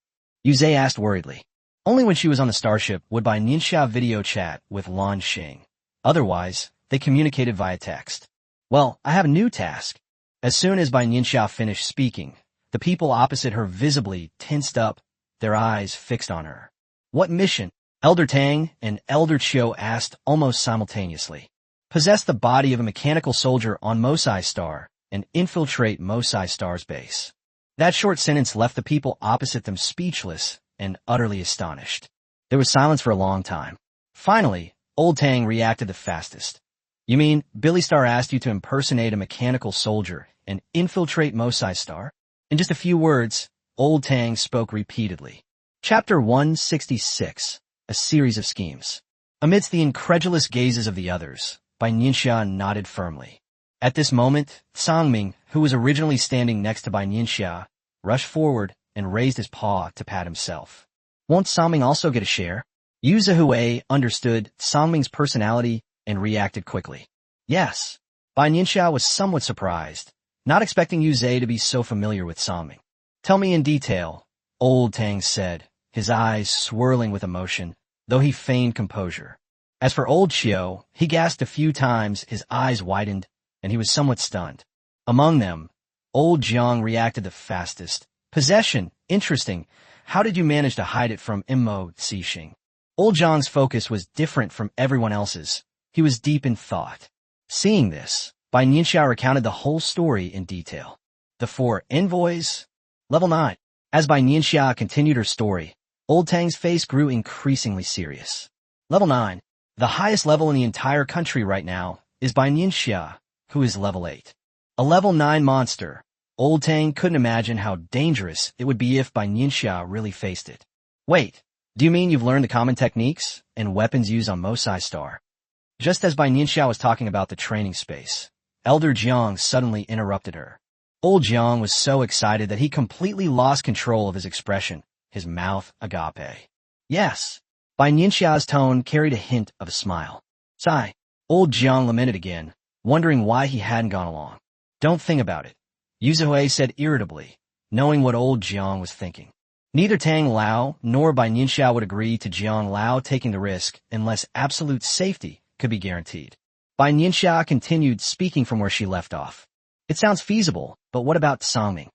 Yu Zhe asked worriedly. Only when she was on the starship would Bai Nianxia video chat with Lan Xing. Otherwise, they communicated via text. Well, I have a new task. As soon as Bai Nianxia finished speaking, the people opposite her visibly tensed up, their eyes fixed on her. What mission? Elder Tang and Elder Qiu asked almost simultaneously. Possess the body of a mechanical soldier on Mosai's star and infiltrate Mosai's star's base. That short sentence left the people opposite them speechless and utterly astonished. There was silence for a long time. Finally, Old Tang reacted the fastest. You mean Billy Star asked you to impersonate a mechanical soldier and infiltrate Mosai's star? In just a few words, Old Tang spoke repeatedly. Chapter 166, A Series of Schemes. Amidst the incredulous gazes of the others, Bai Nianxia nodded firmly. At this moment, Songming, who was originally standing next to Bai Nianxia, rushed forward and raised his paw to pat himself. Won't Songming also get a share? Yu Zihui understood Songming's personality and reacted quickly. Yes. Bai Nianxia was somewhat surprised, not expecting Yu Zhe to be so familiar with Songming. Tell me in detail, Old Tang said, his eyes swirling with emotion, though he feigned composure. As for Old Qiu, he gasped a few times, his eyes widened, and he was somewhat stunned. Among them, Old Jiang reacted the fastest. Possession, interesting. How did you manage to hide it from Immo Cixing? Old Jiang's focus was different from everyone else's. He was deep in thought. Seeing this, Bai Nianxia recounted the whole story in detail. The 4 envoys. Level 9. As Bai Nianxia continued her story, Old Tang's face grew increasingly serious. Level 9. The highest level in the entire country right now is Bai Nianxia, who is level 8. A level 9 monster. Old Tang couldn't imagine how dangerous it would be if Bai Nianxia really faced it. Wait, do you mean you've learned the common techniques and weapons used on Mosai's star? Just as Bai Nianxia was talking about the training space, Elder Jiang suddenly interrupted her. Old Jiang was so excited that he completely lost control of his expression, his mouth agape. Yes. Bai Nianxia's tone carried a hint of a smile. Sigh. Old Jiang lamented again, wondering why he hadn't gone along. Don't think about it, Yu Zihui said irritably, knowing what Old Jiang was thinking. Neither Tang Lao nor Bai Nianxia would agree to Jiang Lao taking the risk unless absolute safety could be guaranteed. Bai Nianxia continued speaking from where she left off. It sounds feasible, but what about Songming?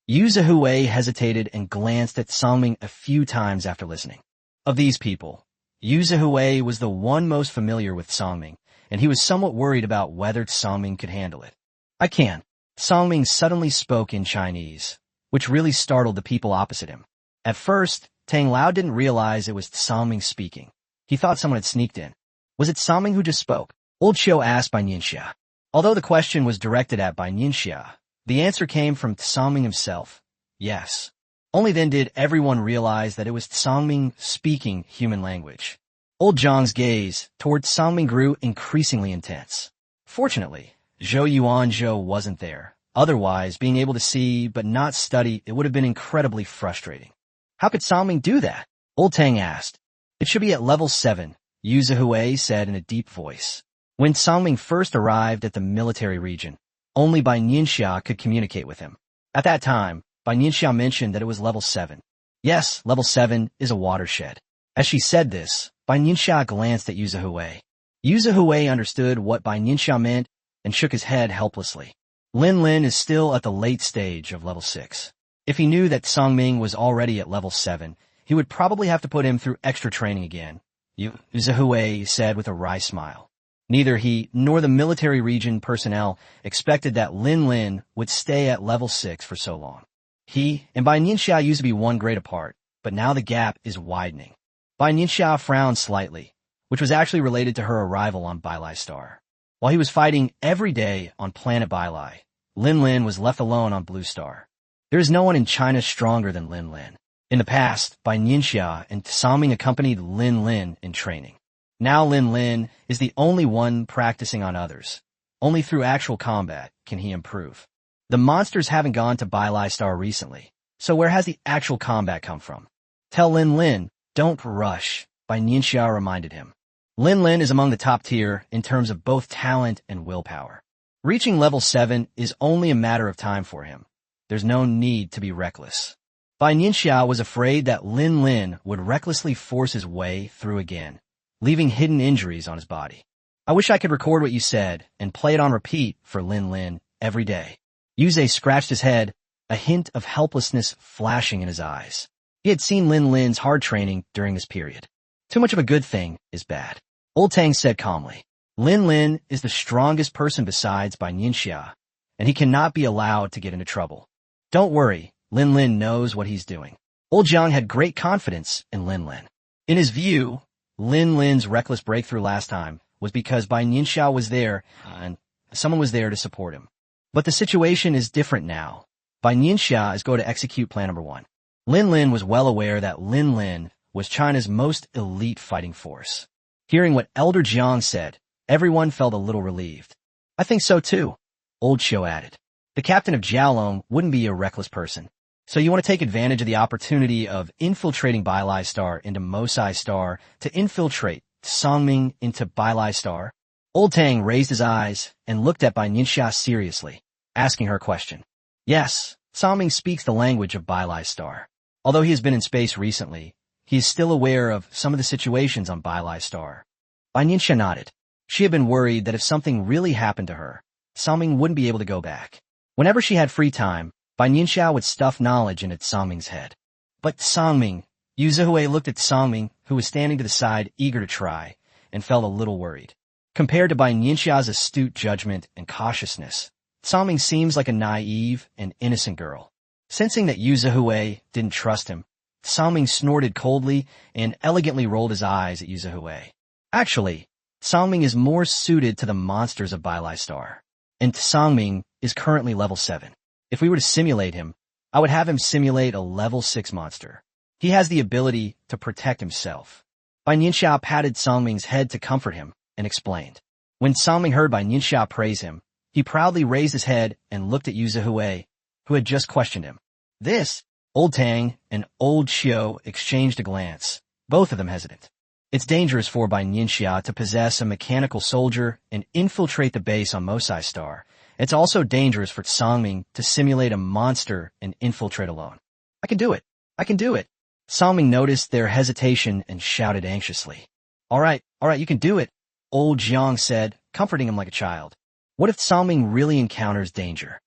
Yu Zihui hesitated and glanced at Songming a few times after listening. Of these people, Yu Zihui was the one most familiar with Songming, and he was somewhat worried about whether Songming could handle it. I can. Songming suddenly spoke in Chinese, which really startled the people opposite him. At first, Tang Lao didn't realize it was Songming speaking. He thought someone had sneaked in. Was it Sangming who just spoke? Old Xiao asked Bai Nianxia. Although the question was directed at Bai Nianxia, the answer came from Sangming himself. Yes. Only then did everyone realize that it was Sangming speaking human language. Old Zhang's gaze toward Sangming grew increasingly intense. Fortunately, Zhou Yuanzhou wasn't there. Otherwise, being able to see but not study, it would have been incredibly frustrating. How could Sangming do that? Old Tang asked. It should be at level 7, Yu Zihui said in a deep voice. When Sangming first arrived at the military region, only Bai Nianxia could communicate with him. At that time, Bai Nianxia mentioned that it was level 7. Yes, level 7 is a watershed. As she said this, Bai Nianxia glanced at Yu Zihui. Yu Zihui understood what Bai Nianxia meant and shook his head helplessly. Lin Lin is still at the late stage of level 6. If he knew that Sangming was already at level 7, he would probably have to put him through extra training again, Yu Zihui said with a wry smile. Neither he nor the military region personnel expected that Lin Lin would stay at level 6 for so long. He and Bai Nianxia used to be one grade apart, but now the gap is widening. Bai Nianxia frowned slightly, which was actually related to her arrival on Bailai Star. While he was fighting every day on planet Bailai, Lin Lin was left alone on Blue Star. There is no one in China stronger than Lin Lin. In the past, Bai Nianxia and Sangming accompanied Lin Lin in training. Now Lin Lin is the only one practicing on others. Only through actual combat can he improve. The monsters haven't gone to Bailai Star recently, so where has the actual combat come from? Tell Lin Lin, don't rush, Bai Nianxia reminded him. Lin Lin is among the top tier in terms of both talent and willpower. Reaching level 7 is only a matter of time for him. There's no need to be reckless. Bai Nianxia was afraid that Lin Lin would recklessly force his way through again, leaving hidden injuries on his body. I wish I could record what you said and play it on repeat for Lin Lin every day. Yuze scratched his head, a hint of helplessness flashing in his eyes. He had seen Lin Lin's hard training during this period. Too much of a good thing is bad. Old Tang said calmly. Lin Lin is the strongest person besides Bai Nianxia, and he cannot be allowed to get into trouble. Don't worry, Lin Lin knows what he's doing. Old Zhang had great confidence in Lin Lin. In his view, Lin Lin's reckless breakthrough last time was because Bai Nianxia was there and someone was there to support him. But the situation is different now. Bai Nianxia is going to execute plan number 1. Lin Lin was well aware that Lin Lin was China's most elite fighting force. Hearing what Elder Jiang said, everyone felt a little relieved. I think so too, Old Xiao added. The captain of Jiaolong wouldn't be a reckless person. So you want to take advantage of the opportunity of infiltrating Bailai Star into Mosai Star to infiltrate Sangming into Bailai Star? Old Tang raised his eyes and looked at Bai Nianxia seriously, asking her a question. Yes, Sangming speaks the language of Bailai Star. Although he has been in space recently, he is still aware of some of the situations on Bailai Star. Bai Nianxia nodded. She had been worried that if something really happened to her, Sangming wouldn't be able to go back. Whenever she had free time, Bai Nianxia would stuff knowledge into Sangming's head. But Sangming, Yu Zihui looked at Sangming, who was standing to the side, eager to try, and felt a little worried. Compared to Bai Nianxia's astute judgment and cautiousness, Sangming seems like a naive and innocent girl. Sensing that Yu Zihui didn't trust him, Sangming snorted coldly and elegantly rolled his eyes at Yu Zihui. Actually, Sangming is more suited to the monsters of Bailai Star, and Sangming is currently level 7. If we were to simulate him, I would have him simulate a level 6 monster. He has the ability to protect himself. Bai Nianxia patted Sangming's head to comfort him and explained. When Sangming heard Bai Nianxia praise him, he proudly raised his head and looked at Yu Zihui, who had just questioned him. This, Old Tang and Old Xiao exchanged a glance, both of them hesitant. It's dangerous for Bai Nianxia to possess a mechanical soldier and infiltrate the base on Mosai Star. It's also dangerous for Sangming to simulate a monster and infiltrate alone. I can do it. I can do it. Sangming noticed their hesitation and shouted anxiously. All right, you can do it, Old Jiang said, comforting him like a child. What if Sangming really encounters danger?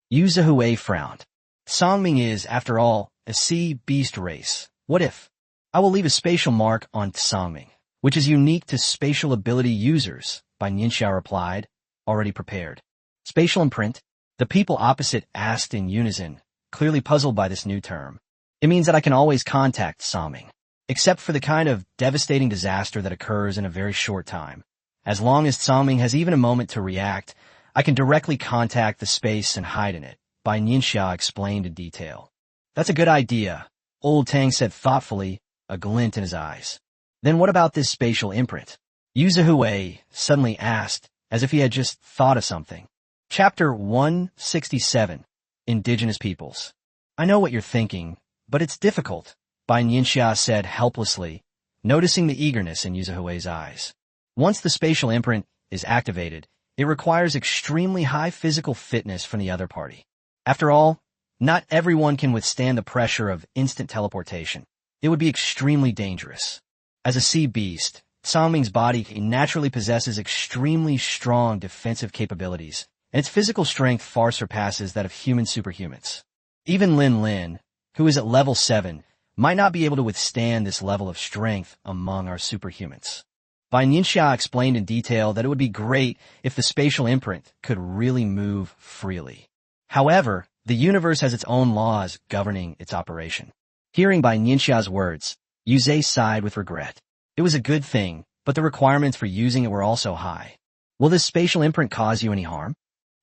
Yu Zihui frowned. Sangming is, after all, a sea beast race. What if? I will leave a spatial mark on Sangming, which is unique to spatial ability users, Bai Nianxia replied, already prepared. Spatial imprint? The people opposite asked in unison, clearly puzzled by this new term. It means that I can always contact Sangming. except for the kind of devastating disaster that occurs in a very short time. As long as Tsangming has even a moment to react, I can directly contact the space and hide in it, Bai Nianxia explained in detail. That's a good idea, Old Tang said thoughtfully, a glint in his eyes. Then what about this spatial imprint? Yu Zhihui suddenly asked, as if he had just thought of something. Chapter 167, Indigenous Peoples. I know what you're thinking, but it's difficult, Bai Nianxia said helplessly, noticing the eagerness in Yu Zhihui's eyes. Once the spatial imprint is activated, it requires extremely high physical fitness from the other party. After all, not everyone can withstand the pressure of instant teleportation. It would be extremely dangerous. As a sea beast, Tsangming's body naturally possesses extremely strong defensive capabilities, and its physical strength far surpasses that of human superhumans. Even Lin Lin, who is at level 7, might not be able to withstand this level of strength among our superhumans. Bai Nianxia explained in detail that it would be great if the spatial imprint could really move freely. However, the universe has its own laws governing its operation. Hearing Bai Nianxia's words, Yu Zhe sighed with regret. It was a good thing, but the requirements for using it were also high. Will this spatial imprint cause you any harm?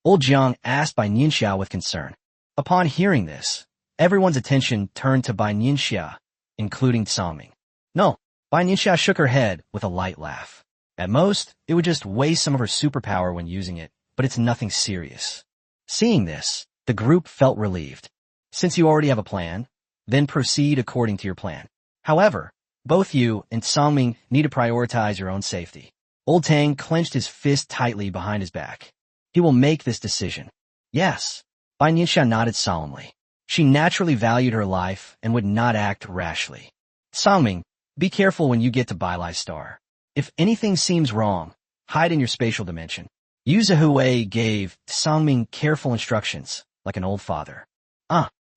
Old Jiang asked Bai Nianxia with concern. Upon hearing this, everyone's attention turned to Bai Nianxia, including Tsangming. No, Bai Nianxia shook her head with a light laugh. At most, it would just waste some of her superpower when using it, but it's nothing serious. Seeing this, the group felt relieved. Since you already have a plan, then proceed according to your plan. However, both you and Tsangming need to prioritize your own safety. Old Tang clenched his fist tightly behind his back. He will make this decision. Yes. Bai Nianxia nodded solemnly. She naturally valued her life and would not act rashly. Tsangming, be careful when you get to Bailai Star. If anything seems wrong, hide in your spatial dimension. Yu Zhihui gave Tsangming careful instructions, like an old father.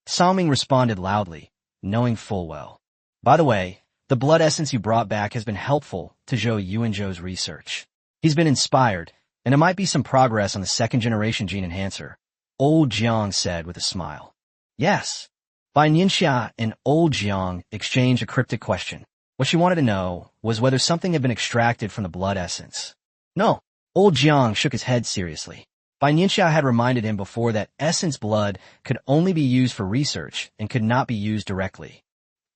Tsangming responded loudly, knowing full well. By the way, the blood essence you brought back has been helpful to Zhou Yuanzhou's research. He's been inspired, and there might be some progress on the second-generation gene enhancer, Old Jiang said with a smile. Yes. Bai Nianxia and Old Jiang exchanged a cryptic question. What she wanted to know was whether something had been extracted from the blood essence. No. Old Jiang shook his head seriously. Bai Nianxia had reminded him before that essence blood could only be used for research and could not be used directly.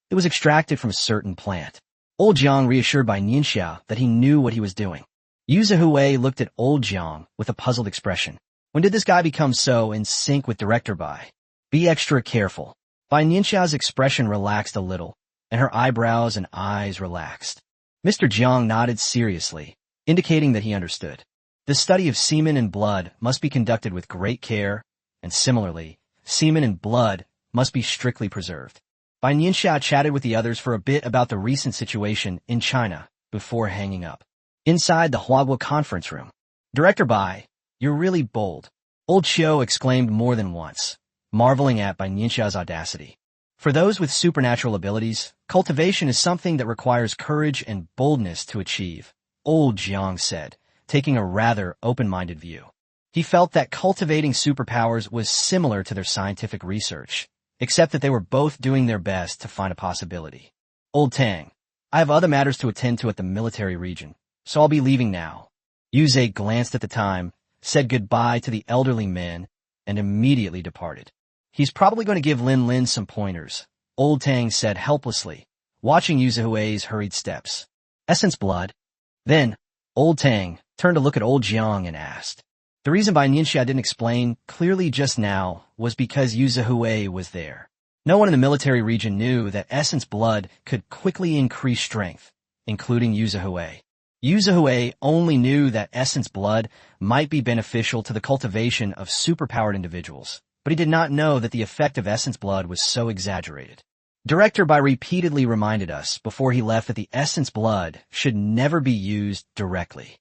It was extracted from a certain plant. Old Jiang reassured Bai Nianxia that he knew what he was doing. Yu Zhihui looked at Old Jiang with a puzzled expression. When did this guy become so in sync with Director Bai? Be extra careful. Bai Nianxia's expression relaxed a little, and her eyebrows and eyes relaxed. Mr. Jiang nodded seriously, indicating that he understood. The study of semen and blood must be conducted with great care, and similarly, semen and blood must be strictly preserved. Bai Nianxia chatted with the others for a bit about the recent situation in China before hanging up. Inside the Huaguo conference room, Director Bai, you're really bold, Old Qiu exclaimed more than once, marveling at Bai Nianxia's audacity. For those with supernatural abilities, cultivation is something that requires courage and boldness to achieve, Old Jiang said, taking a rather open-minded view. He felt that cultivating superpowers was similar to their scientific research, except that they were both doing their best to find a possibility. Old Tang, I have other matters to attend to at the military region, so I'll be leaving now. Yu Zhe glanced at the time, said goodbye to the elderly men, and immediately departed. He's probably going to give Lin Lin some pointers, Old Tang said helplessly, watching Yu Zhihui's hurried steps. Essence blood? Then, Old Tang turned to look at Old Jiang and asked. The reason Bai Nianxia didn't explain clearly just now was because Yu Zhihui was there. No one in the military region knew that essence blood could quickly increase strength, including Yu Zhihui. Yu Zhihui only knew that essence blood might be beneficial to the cultivation of superpowered individuals, but he did not know that the effect of essence blood was so exaggerated. Director Bai repeatedly reminded us before he left that the essence blood should never be used directly.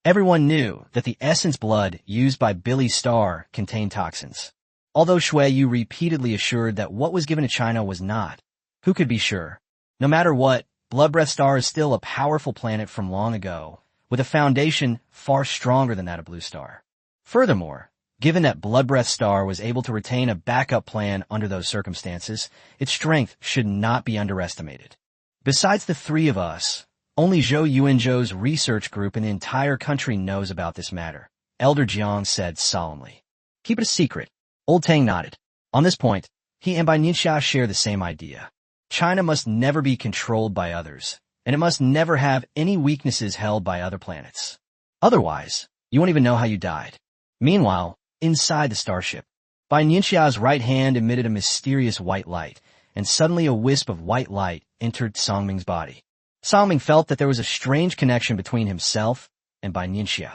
Everyone knew that the essence blood used by Billy Starr contained toxins. Although Shui Yu repeatedly assured that what was given to China was not, who could be sure? No matter what, Blood Breath Star is still a powerful planet from long ago, with a foundation far stronger than that of Blue Star. Furthermore, given that Blood Breath Star was able to retain a backup plan under those circumstances, its strength should not be underestimated. Besides the three of us, only Zhou Yuanzhou's research group in the entire country knows about this matter, Elder Jiang said solemnly. Keep it a secret. Old Tang nodded. On this point, he and Bai Nianxia share the same idea. China must never be controlled by others, and it must never have any weaknesses held by other planets. Otherwise, you won't even know how you died. Meanwhile, inside the starship, Bai Nianxia's right hand emitted a mysterious white light, and suddenly a wisp of white light entered Songming's body. Songming felt that there was a strange connection between himself and Bai Nianxia.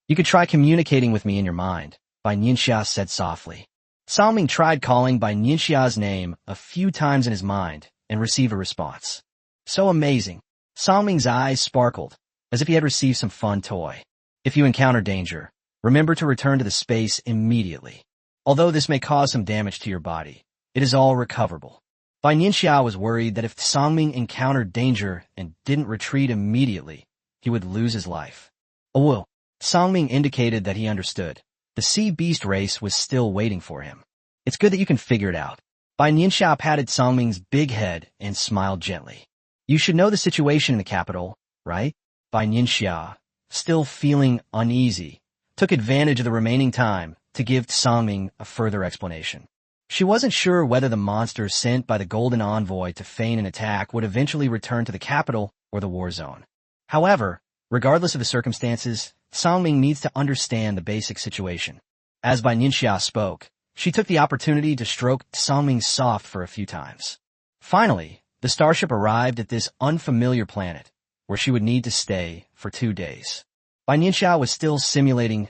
You could try communicating with me in your mind, Bai Nianxia said softly. Songming tried calling Bai Nianxia's name a few times in his mind and received a response. So amazing. Songming's eyes sparkled, as if he had received some fun toy. If you encounter danger, remember to return to the space immediately. Although this may cause some damage to your body, it is all recoverable. Bai Nianxia was worried that if Songming encountered danger and didn't retreat immediately, he would lose his life. Oh well, Songming indicated that he understood. The sea beast race was still waiting for him. It's good that you can figure it out. Bai Nianxia patted Songming's big head and smiled gently. You should know the situation in the capital, right? Bai Nianxia, still feeling uneasy, took advantage of the remaining time to give Songming a further explanation. She wasn't sure whether the monster sent by the Golden Envoy to feign an attack would eventually return to the capital or the war zone. However, regardless of the circumstances, Songming needs to understand the basic situation. As Bai Nianxia spoke, she took the opportunity to stroke Songming soft for a few times. Finally, the starship arrived at this unfamiliar planet, where she would need to stay for 2 days. Bai Nianxia was still simulating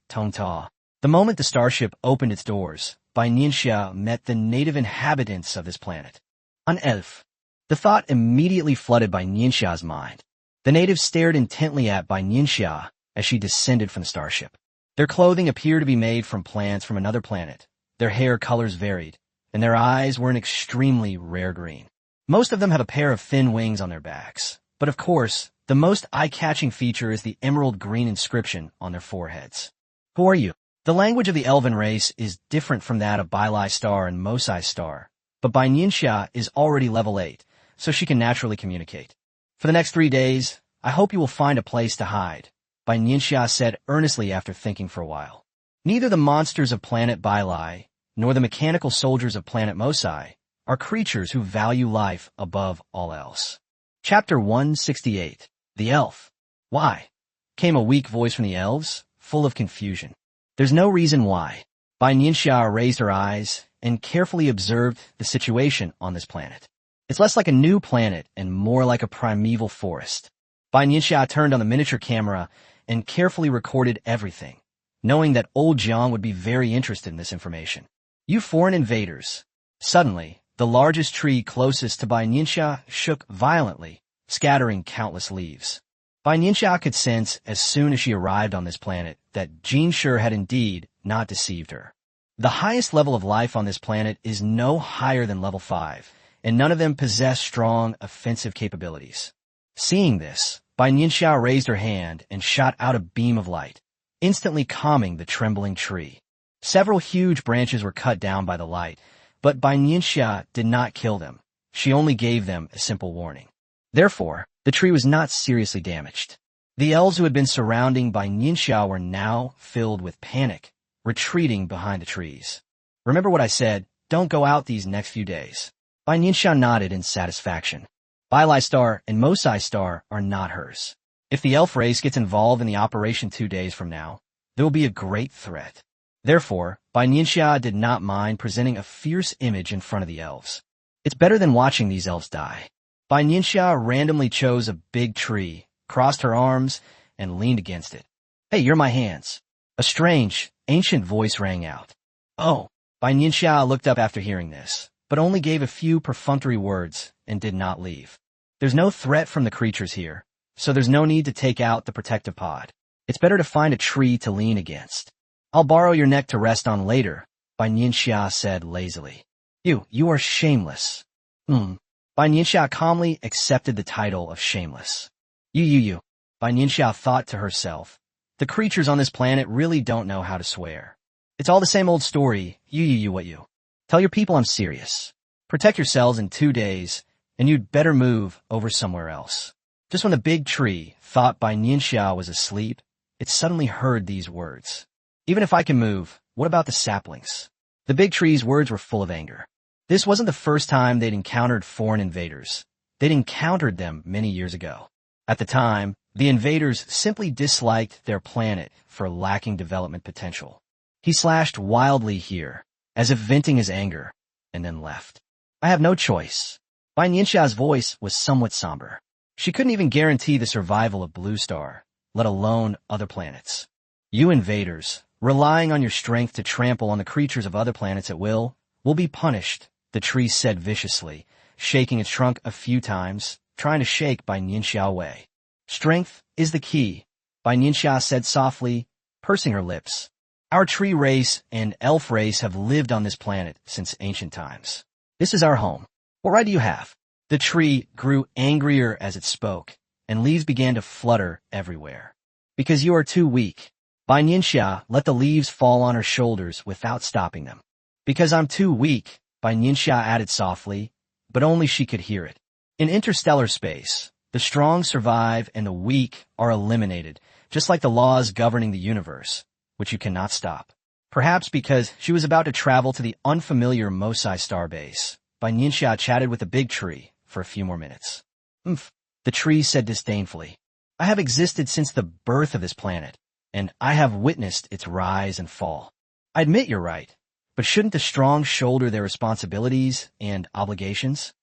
Tong Ta. The moment the starship opened its doors, Bai Nianxia met the native inhabitants of this planet. An elf. The thought immediately flooded Bai Nianxia's mind. The natives stared intently at Bai Nianxia as she descended from the starship. Their clothing appeared to be made from plants from another planet. Their hair colors varied, and their eyes were an extremely rare green. Most of them have a pair of thin wings on their backs, but of course, the most eye-catching feature is the emerald green inscription on their foreheads. Who are you? The language of the elven race is different from that of Bailai Star and Mosai Star, but Bai Nianxia is already level 8, so she can naturally communicate. For the next 3 days, I hope you will find a place to hide, Bai Nianxia said earnestly after thinking for a while. Neither the monsters of planet Bailai, nor the mechanical soldiers of planet Mosai, are creatures who value life above all else. Chapter 168. The Elf. Why? Came a weak voice from the elves, full of confusion. There's no reason why. Bai Nianxia raised her eyes and carefully observed the situation on this planet. It's less like a new planet and more like a primeval forest. Bai Nianxia turned on the miniature camera and carefully recorded everything, knowing that old Jiang would be very interested in this information. You foreign invaders. Suddenly, the largest tree closest to Bai Nianxia shook violently, scattering countless leaves. Bai Nianxia could sense as soon as she arrived on this planet that Jin Shi had indeed not deceived her. The highest level of life on this planet is no higher than level 5, and none of them possess strong offensive capabilities. Seeing this, Bai Nianxia raised her hand and shot out a beam of light, instantly calming the trembling tree. Several huge branches were cut down by the light, but Bai Nianxia did not kill them. She only gave them a simple warning. Therefore, the tree was not seriously damaged. The elves who had been surrounding Bai Nianxia were now filled with panic, retreating behind the trees. Remember what I said, don't go out these next few days. Bai Nianxia nodded in satisfaction. Bailai Star and Mosai Star are not hers. If the elf race gets involved in the operation 2 days from now, there will be a great threat. Therefore, Bai Nianxia did not mind presenting a fierce image in front of the elves. It's better than watching these elves die. Bai Nianxia randomly chose a big tree, crossed her arms, and leaned against it. Hey, you're my hands. A strange, ancient voice rang out. Oh, Bai Nianxia looked up after hearing this, but only gave a few perfunctory words and did not leave. There's no threat from the creatures here, so there's no need to take out the protective pod. It's better to find a tree to lean against. I'll borrow your neck to rest on later, Bai Nianxia said lazily. You are shameless. Bai Nianxia calmly accepted the title of shameless. You. Bai Nianxia thought to herself. The creatures on this planet really don't know how to swear. It's all the same old story, you what you. Tell your people I'm serious. Protect yourselves in 2 days, and you'd better move over somewhere else. Just when the big tree thought Bai Nianxia was asleep, it suddenly heard these words. Even if I can move, what about the saplings? The big tree's words were full of anger. This wasn't the first time they'd encountered foreign invaders. They'd encountered them many years ago. At the time, the invaders simply disliked their planet for lacking development potential. He slashed wildly here, as if venting his anger, and then left. I have no choice. Bai Nianxia's voice was somewhat somber. She couldn't even guarantee the survival of Blue Star, let alone other planets. You invaders, relying on your strength to trample on the creatures of other planets at will be punished, the tree said viciously, shaking its trunk a few times, trying to shake Bai Nianxia away. Strength is the key, Bai Nianxia said softly, pursing her lips. Our tree race and elf race have lived on this planet since ancient times. This is our home. What right do you have? The tree grew angrier as it spoke, and leaves began to flutter everywhere. Because you are too weak. Bai Nianxia let the leaves fall on her shoulders without stopping them. Because I'm too weak, Bai Nianxia added softly, but only she could hear it. In interstellar space, the strong survive and the weak are eliminated, just like the laws governing the universe, which you cannot stop. Perhaps because she was about to travel to the unfamiliar Mosai star base, Bai Nianxia chatted with the big tree for a few more minutes. The tree said disdainfully. I have existed since the birth of this planet, and I have witnessed its rise and fall. I admit you're right, but shouldn't the strong shoulder their responsibilities and obligations?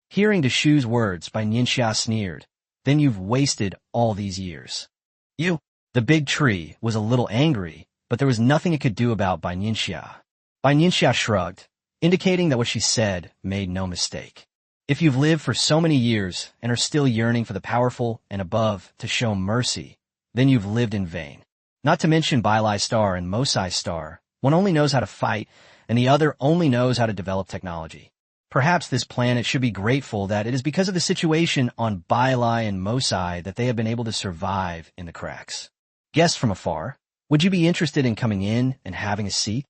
Hearing Deshu's words, Bai Nianxia sneered. Then you've wasted all these years. You. The big tree was a little angry, but there was nothing it could do about Bai Nianxia. Bai Nianxia shrugged, indicating that what she said made no mistake. If you've lived for so many years and are still yearning for the powerful and above to show mercy, then you've lived in vain. Not to mention Bai Star and Mosai Star, one only knows how to fight, and the other only knows how to develop technology. Perhaps this planet should be grateful that it is because of the situation on Bai and Mosai that they have been able to survive in the cracks. Guests from afar, would you be interested in coming in and having a seat?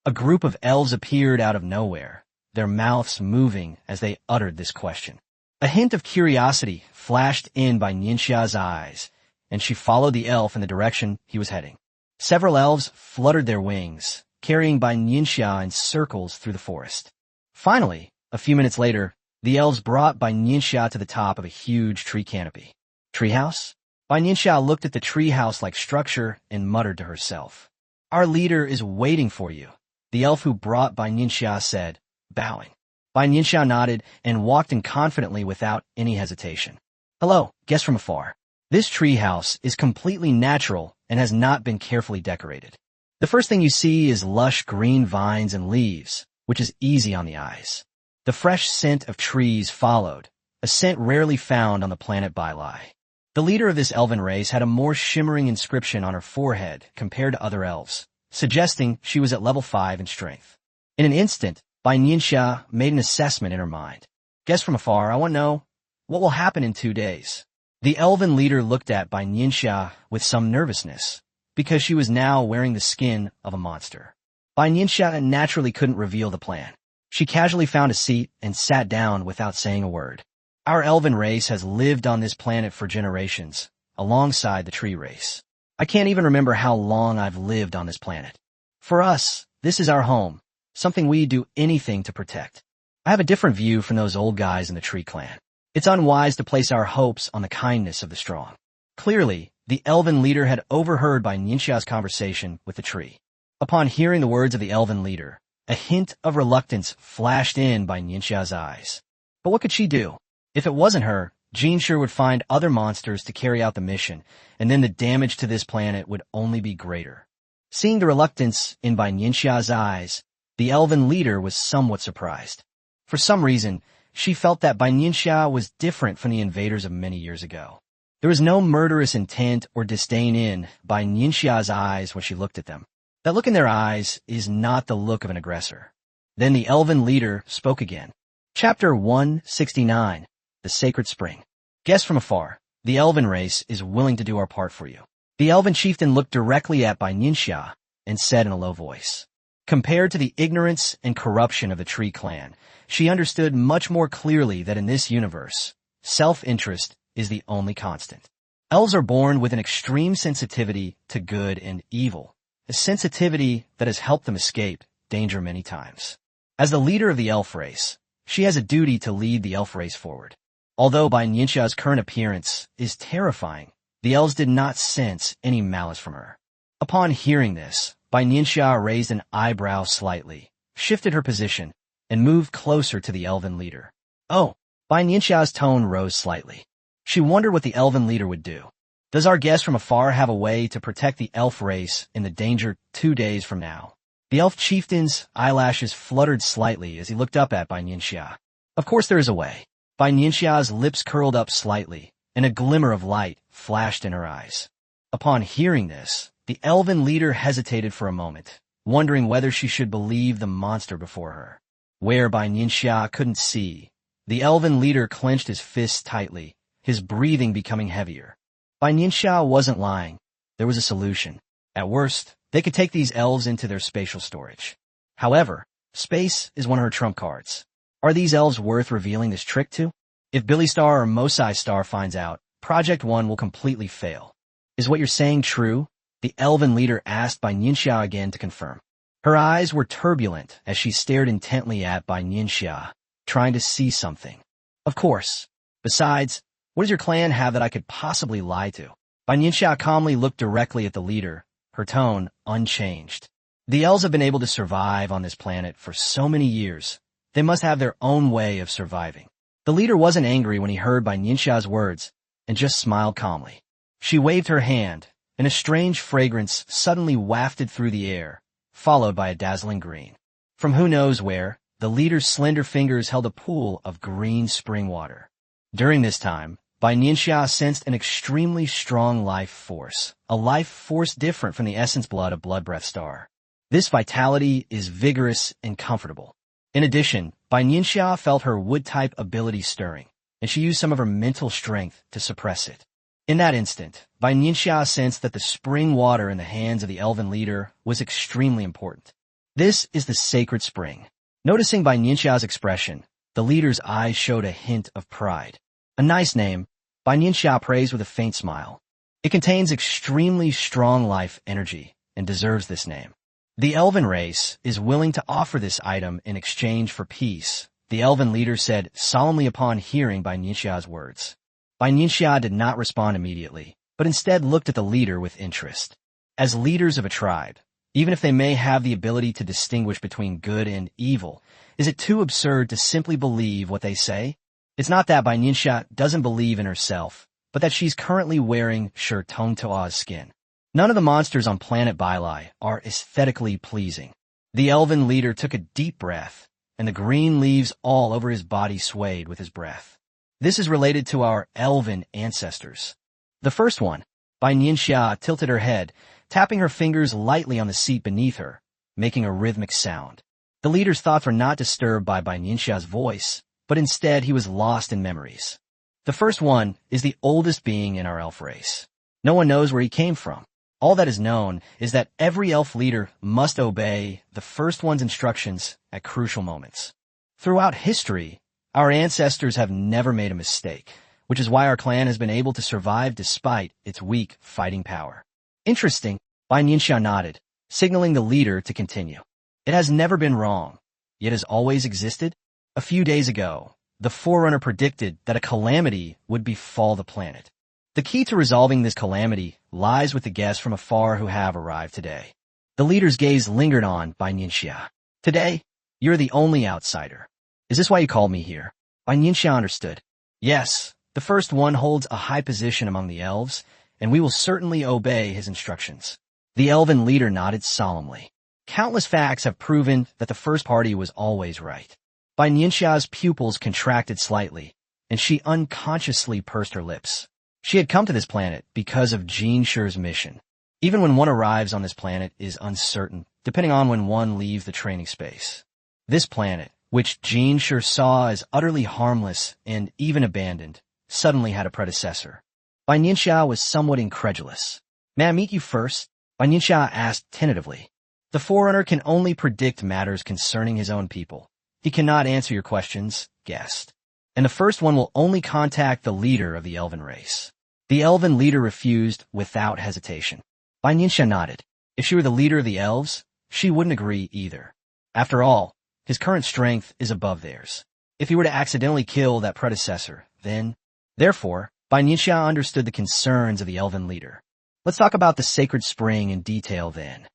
A group of elves appeared out of nowhere, their mouths moving as they uttered this question. A hint of curiosity flashed in Bai Nianxia's eyes, and she followed the elf in the direction he was heading. Several elves fluttered their wings, carrying Bai Nianxia in circles through the forest. Finally, a few minutes later, the elves brought Bai Nianxia to the top of a huge tree canopy. Treehouse? Bai Nianxia looked at the treehouse-like structure and muttered to herself. Our leader is waiting for you, the elf who brought Bai Nianxia said, bowing. Bai Nianxia nodded and walked in confidently without any hesitation. Hello, guest from afar. This treehouse is completely natural and has not been carefully decorated. The first thing you see is lush green vines and leaves, which is easy on the eyes. The fresh scent of trees followed, a scent rarely found on the planet Bai. The leader of this elven race had a more shimmering inscription on her forehead compared to other elves, suggesting she was at level 5 in strength. In an instant, Bai Nianxia made an assessment in her mind. Guess from afar, I want to know, what will happen in 2 days? The elven leader looked at Bai Nianxia with some nervousness, because she was now wearing the skin of a monster. Bai Nianxia naturally couldn't reveal the plan. She casually found a seat and sat down without saying a word. Our elven race has lived on this planet for generations, alongside the tree race. I can't even remember how long I've lived on this planet. For us, this is our home, something we do anything to protect. I have a different view from those old guys in the tree clan. It's unwise to place our hopes on the kindness of the strong. Clearly, the elven leader had overheard Bai Nianxia's conversation with the tree. Upon hearing the words of the elven leader, a hint of reluctance flashed in Bai Nianxia's eyes. But what could she do? If it wasn't her, Jean sure would find other monsters to carry out the mission, and then the damage to this planet would only be greater. Seeing the reluctance in Bai Nianxia's eyes, the elven leader was somewhat surprised. For some reason, she felt that Bai Nianxia was different from the invaders of many years ago. There was no murderous intent or disdain in Bai Nianxia's eyes when she looked at them. That look in their eyes is not the look of an aggressor. Then the elven leader spoke again. Chapter 169. The Sacred Spring. Guess from afar, the elven race is willing to do our part for you. The elven chieftain looked directly at Bai Nianxia and said in a low voice, Compared to the ignorance and corruption of the Tree Clan, she understood much more clearly that in this universe, self-interest is the only constant. Elves are born with an extreme sensitivity to good and evil, a sensitivity that has helped them escape danger many times. As the leader of the elf race, she has a duty to lead the elf race forward. Although Bai Nianxia's current appearance is terrifying, the elves did not sense any malice from her. Upon hearing this, Bai Nianxia raised an eyebrow slightly, shifted her position, and moved closer to the elven leader. Oh, Bai Nianxia's tone rose slightly. She wondered what the elven leader would do. Does our guest from afar have a way to protect the elf race in the danger 2 days from now? The elf chieftain's eyelashes fluttered slightly as he looked up at Bai Nianxia. Of course there is a way. Bai Nianxia's lips curled up slightly, and a glimmer of light flashed in her eyes. Upon hearing this, the elven leader hesitated for a moment, wondering whether she should believe the monster before her. Where Bai Nianxia couldn't see, the elven leader clenched his fists tightly, his breathing becoming heavier. Bai Nianxia wasn't lying. There was a solution. At worst, they could take these elves into their spatial storage. However, space is one of her trump cards. Are these elves worth revealing this trick to? If Billy Star or Mosai Star finds out, Project 1 will completely fail. Is what you're saying true? The elven leader asked Bai Nianxia again to confirm. Her eyes were turbulent as she stared intently at Bai Nianxia, trying to see something. Of course. Besides, what does your clan have that I could possibly lie to? Bai Nianxia calmly looked directly at the leader, her tone unchanged. The elves have been able to survive on this planet for so many years. They must have their own way of surviving. The leader wasn't angry when he heard Bai Nianxia's words and just smiled calmly. She waved her hand, and a strange fragrance suddenly wafted through the air, followed by a dazzling green. From who knows where, the leader's slender fingers held a pool of green spring water. During this time, Bai Nianxia sensed an extremely strong life force, a life force different from the essence blood of Blood Breath Star. This vitality is vigorous and comfortable. In addition, Bai Nianxia felt her wood-type ability stirring, and she used some of her mental strength to suppress it. In that instant, Bai Nianxia sensed that the spring water in the hands of the elven leader was extremely important. This is the sacred spring. Noticing Bai Nianxia's expression, the leader's eyes showed a hint of pride. A nice name, Bai Nianxia praised with a faint smile. It contains extremely strong life energy and deserves this name. The elven race is willing to offer this item in exchange for peace, the elven leader said solemnly upon hearing Bai Nianxia's words. Bai Nianxia did not respond immediately, but instead looked at the leader with interest. As leaders of a tribe, even if they may have the ability to distinguish between good and evil, is it too absurd to simply believe what they say? It's not that Bai Nianxia doesn't believe in herself, but that she's currently wearing Sher Tong Toa's skin. None of the monsters on planet Bailai are aesthetically pleasing. The elven leader took a deep breath, and the green leaves all over his body swayed with his breath. This is related to our elven ancestors. The first one, Bai Nianxia tilted her head, tapping her fingers lightly on the seat beneath her, making a rhythmic sound. The leader's thoughts were not disturbed by Bai Nianxia's voice, but instead he was lost in memories. The first one is the oldest being in our elf race. No one knows where he came from. All that is known is that every elf leader must obey the first one's instructions at crucial moments. Throughout history, our ancestors have never made a mistake, which is why our clan has been able to survive despite its weak fighting power. Interesting, Bai Nianxia nodded, signaling the leader to continue. It has never been wrong, yet has always existed. A few days ago, the Forerunner predicted that a calamity would befall the planet. The key to resolving this calamity lies with the guests from afar who have arrived today. The leader's gaze lingered on Bai Nianxia. Today, you're the only outsider. Is this why you called me here? Bai Nianxia understood. Yes, the first one holds a high position among the elves, and we will certainly obey his instructions. The elven leader nodded solemnly. Countless facts have proven that the first party was always right. Bai Nianxia's pupils contracted slightly, and she unconsciously pursed her lips. She had come to this planet because of Jean Sher's mission. Even when one arrives on this planet is uncertain, depending on when one leaves the training space. This planet, which Jean Sher saw as utterly harmless and even abandoned, suddenly had a predecessor. Bai Nianxia was somewhat incredulous. May I meet you first? Bai Nianxia asked tentatively. The Forerunner can only predict matters concerning his own people. He cannot answer your questions, guest. And the first one will only contact the leader of the elven race. The elven leader refused without hesitation. Bai Nianxia nodded. If she were the leader of the elves, she wouldn't agree either. After all, his current strength is above theirs. If he were to accidentally kill that predecessor, then... Therefore, Bai Nianxia understood the concerns of the elven leader. Let's talk about the sacred spring in detail then.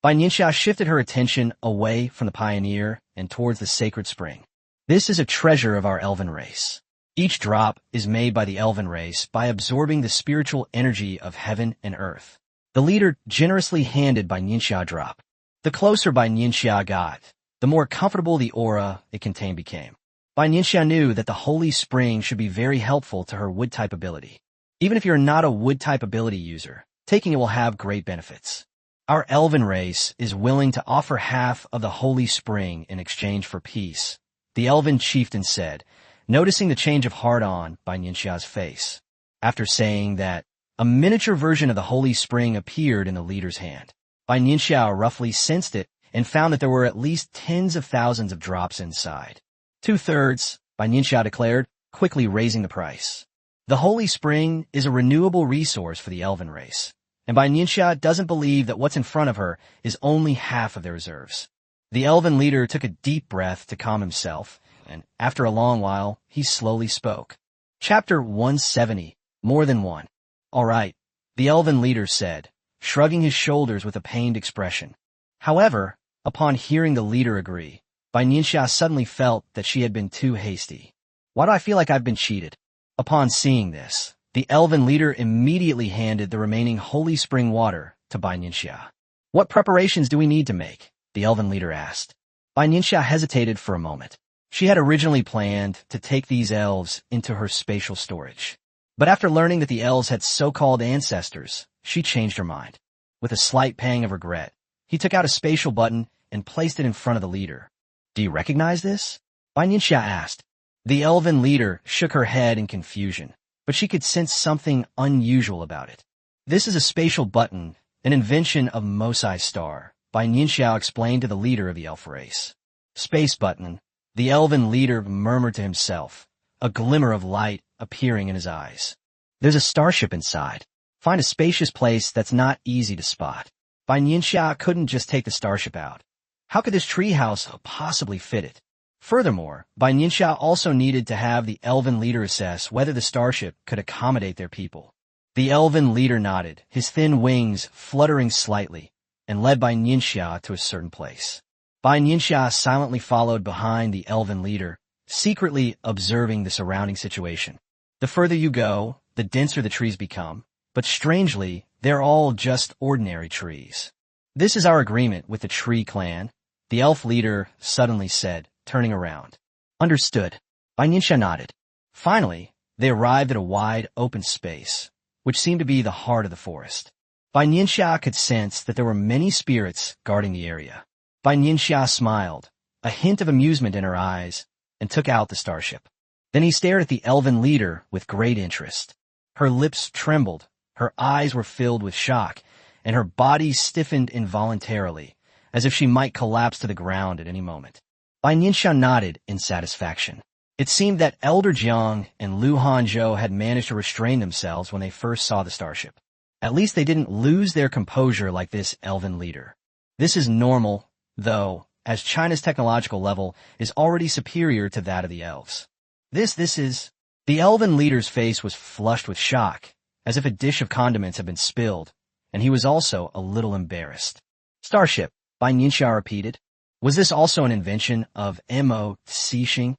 Bai Nianxia shifted her attention away from the pioneer and towards the sacred spring. This is a treasure of our elven race. Each drop is made by the elven race by absorbing the spiritual energy of heaven and earth. The leader generously handed Bai Nianxia a drop. The closer Bai Nianxia got, the more comfortable the aura it contained became. Bai Nianxia knew that the holy spring should be very helpful to her wood-type ability. Even if you're not a wood-type ability user, taking it will have great benefits. Our elven race is willing to offer half of the holy spring in exchange for peace, the elven chieftain said, noticing the change of heart on Bai Nianxia's face. After saying that, a miniature version of the holy spring appeared in the leader's hand. Bai Nianxia roughly sensed it and found that there were at least tens of thousands of drops inside. 2/3, Bai Nianxia declared, quickly raising the price. The holy spring is a renewable resource for the elven race, and Bai Nianxia doesn't believe that what's in front of her is only half of their reserves. The elven leader took a deep breath to calm himself, and after a long while, he slowly spoke. Chapter 170, More Than One. All right, the elven leader said, shrugging his shoulders with a pained expression. However, upon hearing the leader agree, Bai Nianxia suddenly felt that she had been too hasty. Why do I feel like I've been cheated? Upon seeing this, the elven leader immediately handed the remaining holy spring water to Bai Nianxia. What preparations do we need to make? The elven leader asked. Bai Nianxia hesitated for a moment. She had originally planned to take these elves into her spatial storage. But after learning that the elves had so-called ancestors, she changed her mind. With a slight pang of regret, he took out a spatial button and placed it in front of the leader. Do you recognize this? Bai Nianxia asked. The elven leader shook her head in confusion, but she could sense something unusual about it. This is a spatial button, an invention of Mosai's star, Bai Nianxia explained to the leader of the elf race. Space button, the elven leader murmured to himself, a glimmer of light appearing in his eyes. There's a starship inside. Find a spacious place that's not easy to spot. Bai Nianxia couldn't just take the starship out. How could this treehouse possibly fit it? Furthermore, Bai Nianxia also needed to have the elven leader assess whether the starship could accommodate their people. The elven leader nodded, his thin wings fluttering slightly, and led Bai Nianxia to a certain place. Bai Nianxia silently followed behind the elven leader, secretly observing the surrounding situation. The further you go, the denser the trees become, but strangely, they're all just ordinary trees. This is our agreement with the tree clan, the elf leader suddenly said, turning around. Understood. Bai Nianxia nodded. Finally, they arrived at a wide, open space, which seemed to be the heart of the forest. Bai Nianxia could sense that there were many spirits guarding the area. Bai Nianxia smiled, a hint of amusement in her eyes, and took out the starship. Then he stared at the elven leader with great interest. Her lips trembled, her eyes were filled with shock, and her body stiffened involuntarily, as if she might collapse to the ground at any moment. Bai Nianxia nodded in satisfaction. It seemed that Elder Jiang and Lu Hanzhou had managed to restrain themselves when they first saw the starship. At least they didn't lose their composure like this elven leader. This is normal, though, as China's technological level is already superior to that of the elves. This is... The elven leader's face was flushed with shock, as if a dish of condiments had been spilled, and he was also a little embarrassed. Starship, Bai Nianxia repeated. Was this also an invention of Mo Cixing?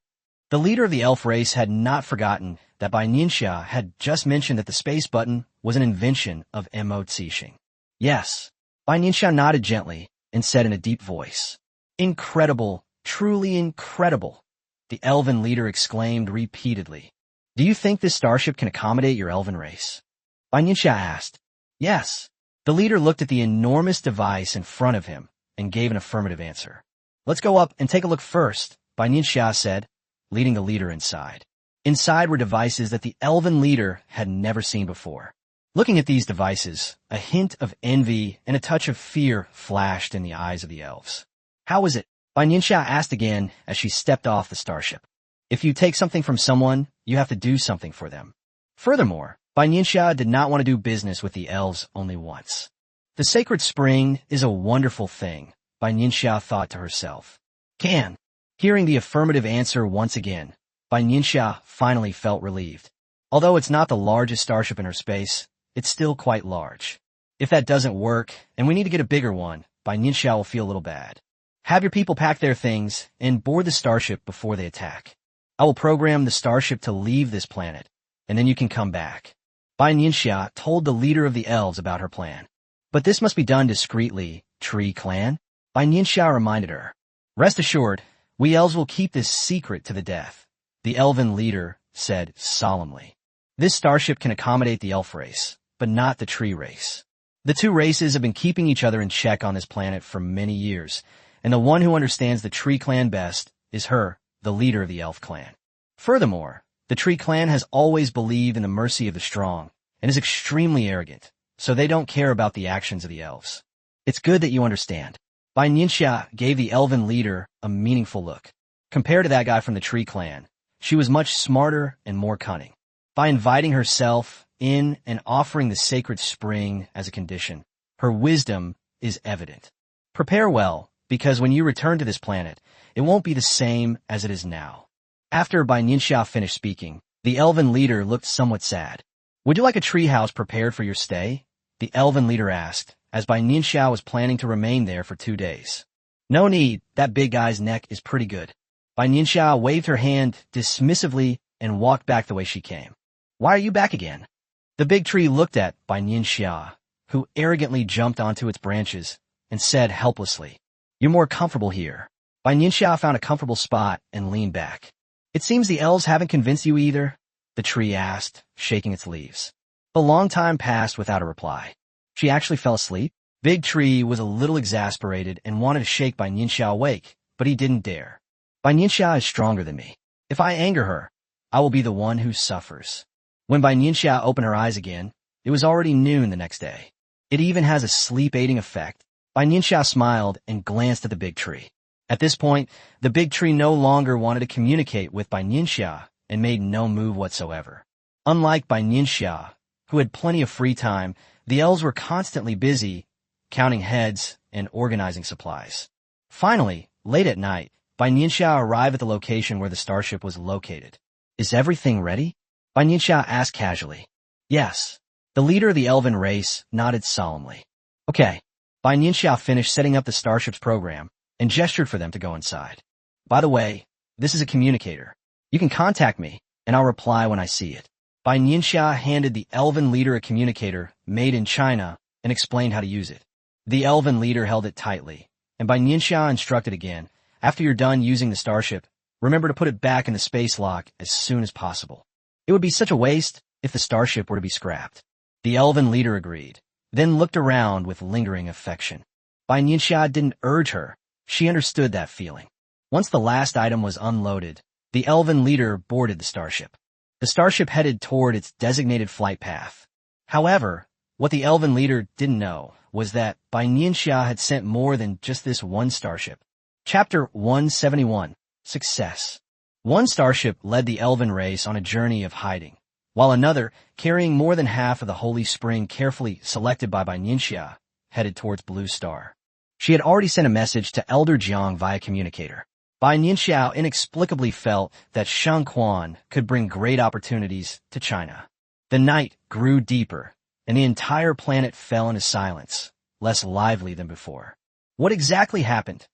The leader of the elf race had not forgotten that Bai Nianxia had just mentioned that the space button was an invention of Mo Cixing. Yes, Bai Nianxia nodded gently and said in a deep voice. Incredible, truly incredible, the elven leader exclaimed repeatedly. Do you think this starship can accommodate your elven race? Bai Nianxia asked. Yes. The leader looked at the enormous device in front of him and gave an affirmative answer. Let's go up and take a look first, Bai Nianxia said, leading the leader inside. Inside were devices that the elven leader had never seen before. Looking at these devices, a hint of envy and a touch of fear flashed in the eyes of the elves. How was it? Bai Nianxia asked again as she stepped off the starship. If you take something from someone, you have to do something for them. Furthermore, Bai Nianxia did not want to do business with the elves only once. The sacred spring is a wonderful thing, Bai Nianxia thought to herself. Can. Hearing the affirmative answer once again, Bai Nianxia finally felt relieved. Although it's not the largest starship in her space, it's still quite large. If that doesn't work, and we need to get a bigger one, Bai Nianxia will feel a little bad. Have your people pack their things and board the starship before they attack. I will program the starship to leave this planet, and then you can come back. Bai Nianxia told the leader of the elves about her plan. But this must be done discreetly, Tree Clan, Bai Nianxia reminded her. Rest assured, we elves will keep this secret to the death, the elven leader said solemnly. This starship can accommodate the elf race, but not the tree race. The two races have been keeping each other in check on this planet for many years, and the one who understands the Tree Clan best is her, the leader of the Elf Clan. Furthermore, the Tree Clan has always believed in the mercy of the strong, and is extremely arrogant, so they don't care about the actions of the elves. It's good that you understand. Bai Nianxia gave the elven leader a meaningful look. Compared to that guy from the Tree Clan, she was much smarter and more cunning. By inviting herself in and offering the sacred spring as a condition, her wisdom is evident. Prepare well, because when you return to this planet, it won't be the same as it is now. After Bai Nianxia finished speaking, the elven leader looked somewhat sad. Would you like a treehouse prepared for your stay? The elven leader asked, as Bai Nianxia was planning to remain there for 2 days. No need, that big guy's neck is pretty good. Bai Nianxia waved her hand dismissively and walked back the way she came. Why are you back again? The big tree looked at Bai Nianxia, who arrogantly jumped onto its branches, and said helplessly, You're more comfortable here. Bai Nianxia found a comfortable spot and leaned back. It seems the elves haven't convinced you either, the tree asked, shaking its leaves. A long time passed without a reply. She actually fell asleep? Big Tree was a little exasperated and wanted to shake Bai Nianxia awake, but he didn't dare. Bai Nianxia is stronger than me. If I anger her, I will be the one who suffers. When Bai Nianxia opened her eyes again, it was already noon the next day. It even has a sleep-aiding effect. Bai Nianxia smiled and glanced at the big tree. At this point, the big tree no longer wanted to communicate with Bai Nianxia and made no move whatsoever. Unlike Bai Nianxia, who had plenty of free time, the elves were constantly busy, counting heads and organizing supplies. Finally, late at night, Bai Nianxia arrived at the location where the starship was located. Is everything ready? Bai Nianxia asked casually. Yes. The leader of the elven race nodded solemnly. Okay. Bai Nianxia finished setting up the starship's program and gestured for them to go inside. By the way, this is a communicator. You can contact me, and I'll reply when I see it. Bai Nianxia handed the elven leader a communicator made in China and explained how to use it. The elven leader held it tightly, and Bai Nianxia instructed again, after you're done using the starship, remember to put it back in the space lock as soon as possible. It would be such a waste if the starship were to be scrapped. The elven leader agreed, then looked around with lingering affection. Bai Nianxia didn't urge her. She understood that feeling. Once the last item was unloaded, the elven leader boarded the starship. The starship headed toward its designated flight path. However, what the elven leader didn't know was that Bai Nianxia had sent more than just this one starship. Chapter 171, Success. One starship led the elven race on a journey of hiding, while another, carrying more than half of the holy spring carefully selected by Bai Nianxia, headed towards Blue Star. She had already sent a message to Elder Jiang via communicator. Bai Nianxia inexplicably felt that Shang Quan could bring great opportunities to China. The night grew deeper, and the entire planet fell into silence, less lively than before. What exactly happened?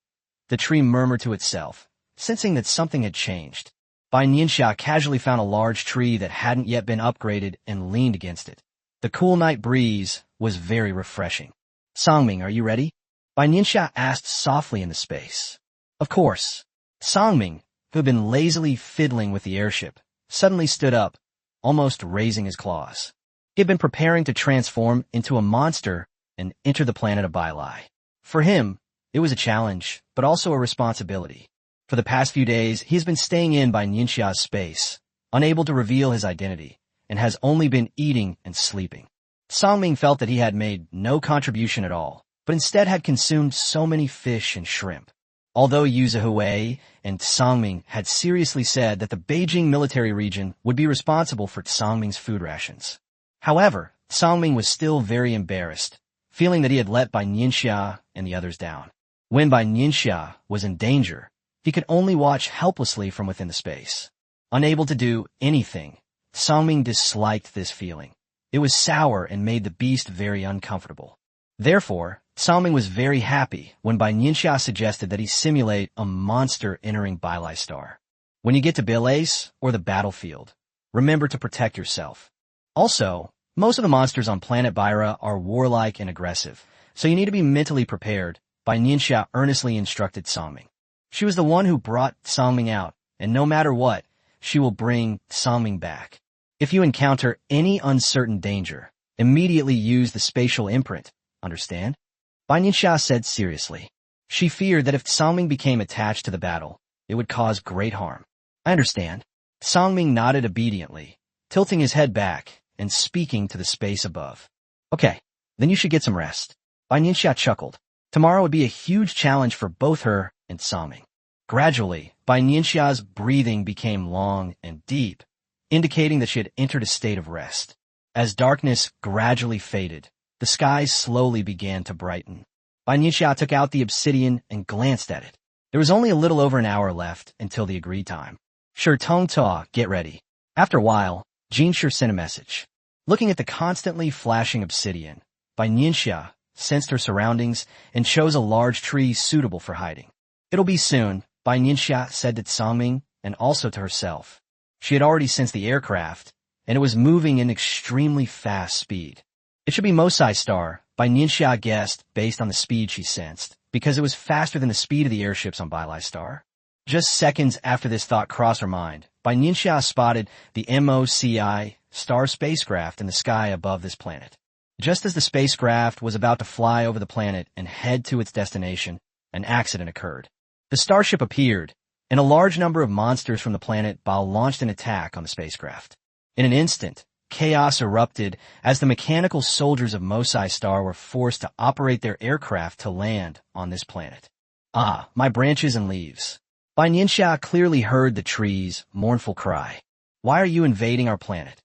The tree murmured to itself, sensing that something had changed. Bai Nianxia casually found a large tree that hadn't yet been upgraded and leaned against it. The cool night breeze was very refreshing. Songming, are you ready? Bai Nianxia asked softly in the space. Of course. Songming, who had been lazily fiddling with the airship, suddenly stood up, almost raising his claws. He had been preparing to transform into a monster and enter the planet of Bailai. For him, it was a challenge, but also a responsibility. For the past few days, he has been staying in Bai Nianxia's space, unable to reveal his identity, and has only been eating and sleeping. Songming felt that he had made no contribution at all, but instead had consumed so many fish and shrimp. Although Yu Zihui and Songming had seriously said that the Beijing military region would be responsible for Songming's food rations. However, Songming was still very embarrassed, feeling that he had let Bai Nianxia and the others down. When Bai Nianxia was in danger, he could only watch helplessly from within the space. Unable to do anything, Songming disliked this feeling. It was sour and made the beast very uncomfortable. Therefore, Songming was very happy when Bai Nianxia suggested that he simulate a monster entering Bai Star. When you get to Bilace or the battlefield, remember to protect yourself. Also, most of the monsters on planet Baira are warlike and aggressive, so you need to be mentally prepared, Bai Nianxia earnestly instructed Songming. She was the one who brought Songming out, and no matter what, she will bring Songming back. If you encounter any uncertain danger, immediately use the spatial imprint, understand? Bai Nianxia said seriously. She feared that if Songming became attached to the battle, it would cause great harm. I understand. Songming nodded obediently, tilting his head back and speaking to the space above. Okay, then you should get some rest. Bai Nianxia chuckled. Tomorrow would be a huge challenge for both her and Songming. Gradually, Bai Nianxia's breathing became long and deep, indicating that she had entered a state of rest. As darkness gradually faded, the skies slowly began to brighten. Bai Nianxia took out the obsidian and glanced at it. There was only a little over an hour left until the agreed time. Sure, Tong Ta, get ready. After a while, Jin Shi sent a message. Looking at the constantly flashing obsidian, Bai Nianxia sensed her surroundings and chose a large tree suitable for hiding. It'll be soon, Bai Nianxia said to Songming and also to herself. She had already sensed the aircraft, and it was moving in extremely fast speed. It should be Mosai Star, Bai Nianxia guessed based on the speed she sensed, because it was faster than the speed of the airships on Bai Star. Just seconds after this thought crossed her mind, Bai Nianxia spotted the MOCI Star spacecraft in the sky above this planet. Just as the spacecraft was about to fly over the planet and head to its destination, an accident occurred. The starship appeared, and a large number of monsters from the planet Bao launched an attack on the spacecraft. In an instant, chaos erupted as the mechanical soldiers of Mosai Star were forced to operate their aircraft to land on this planet. Ah, my branches and leaves. Bai Nianxia clearly heard the tree's mournful cry. Why are you invading our planet?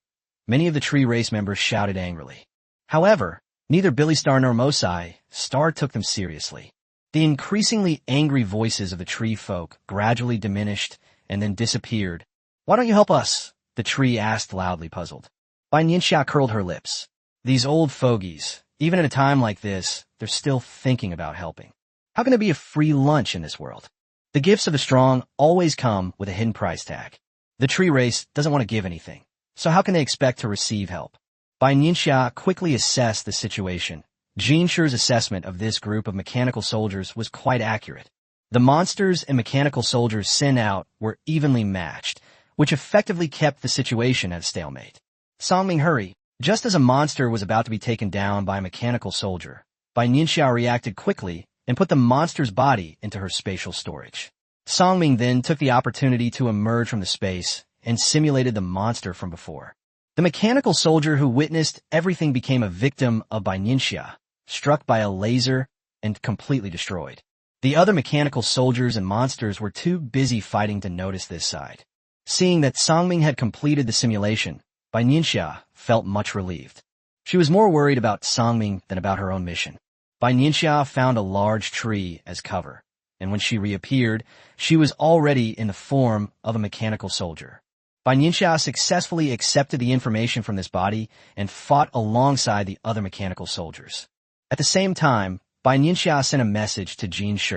Many of the tree race members shouted angrily. However, neither Billy Star nor Mosai Star took them seriously. The increasingly angry voices of the tree folk gradually diminished and then disappeared. Why don't you help us? The tree asked loudly, puzzled. Bai Nianxia curled her lips. These old fogies, even at a time like this, they're still thinking about helping. How can there be a free lunch in this world? The gifts of the strong always come with a hidden price tag. The tree race doesn't want to give anything, so how can they expect to receive help? Bai Nianxia quickly assessed the situation. Jin Shi's assessment of this group of mechanical soldiers was quite accurate. The monsters and mechanical soldiers sent out were evenly matched, which effectively kept the situation at a stalemate. Songming, hurry. Just as a monster was about to be taken down by a mechanical soldier, Bai Nianxia reacted quickly and put the monster's body into her spatial storage. Songming then took the opportunity to emerge from the space and simulated the monster from before. The mechanical soldier who witnessed everything became a victim of Bai Nianxia, struck by a laser and completely destroyed. The other mechanical soldiers and monsters were too busy fighting to notice this side. Seeing that Songming had completed the simulation, Bai Nianxia felt much relieved. She was more worried about Songming than about her own mission. Bai Nianxia found a large tree as cover, and when she reappeared, she was already in the form of a mechanical soldier. Bai Nianxia successfully accepted the information from this body and fought alongside the other mechanical soldiers. At the same time, Bai Nianxia sent a message to Jin Shi,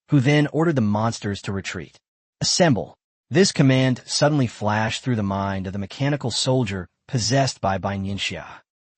who then ordered the monsters to retreat. Assemble. This command suddenly flashed through the mind of the mechanical soldier possessed by Bai Nianxia.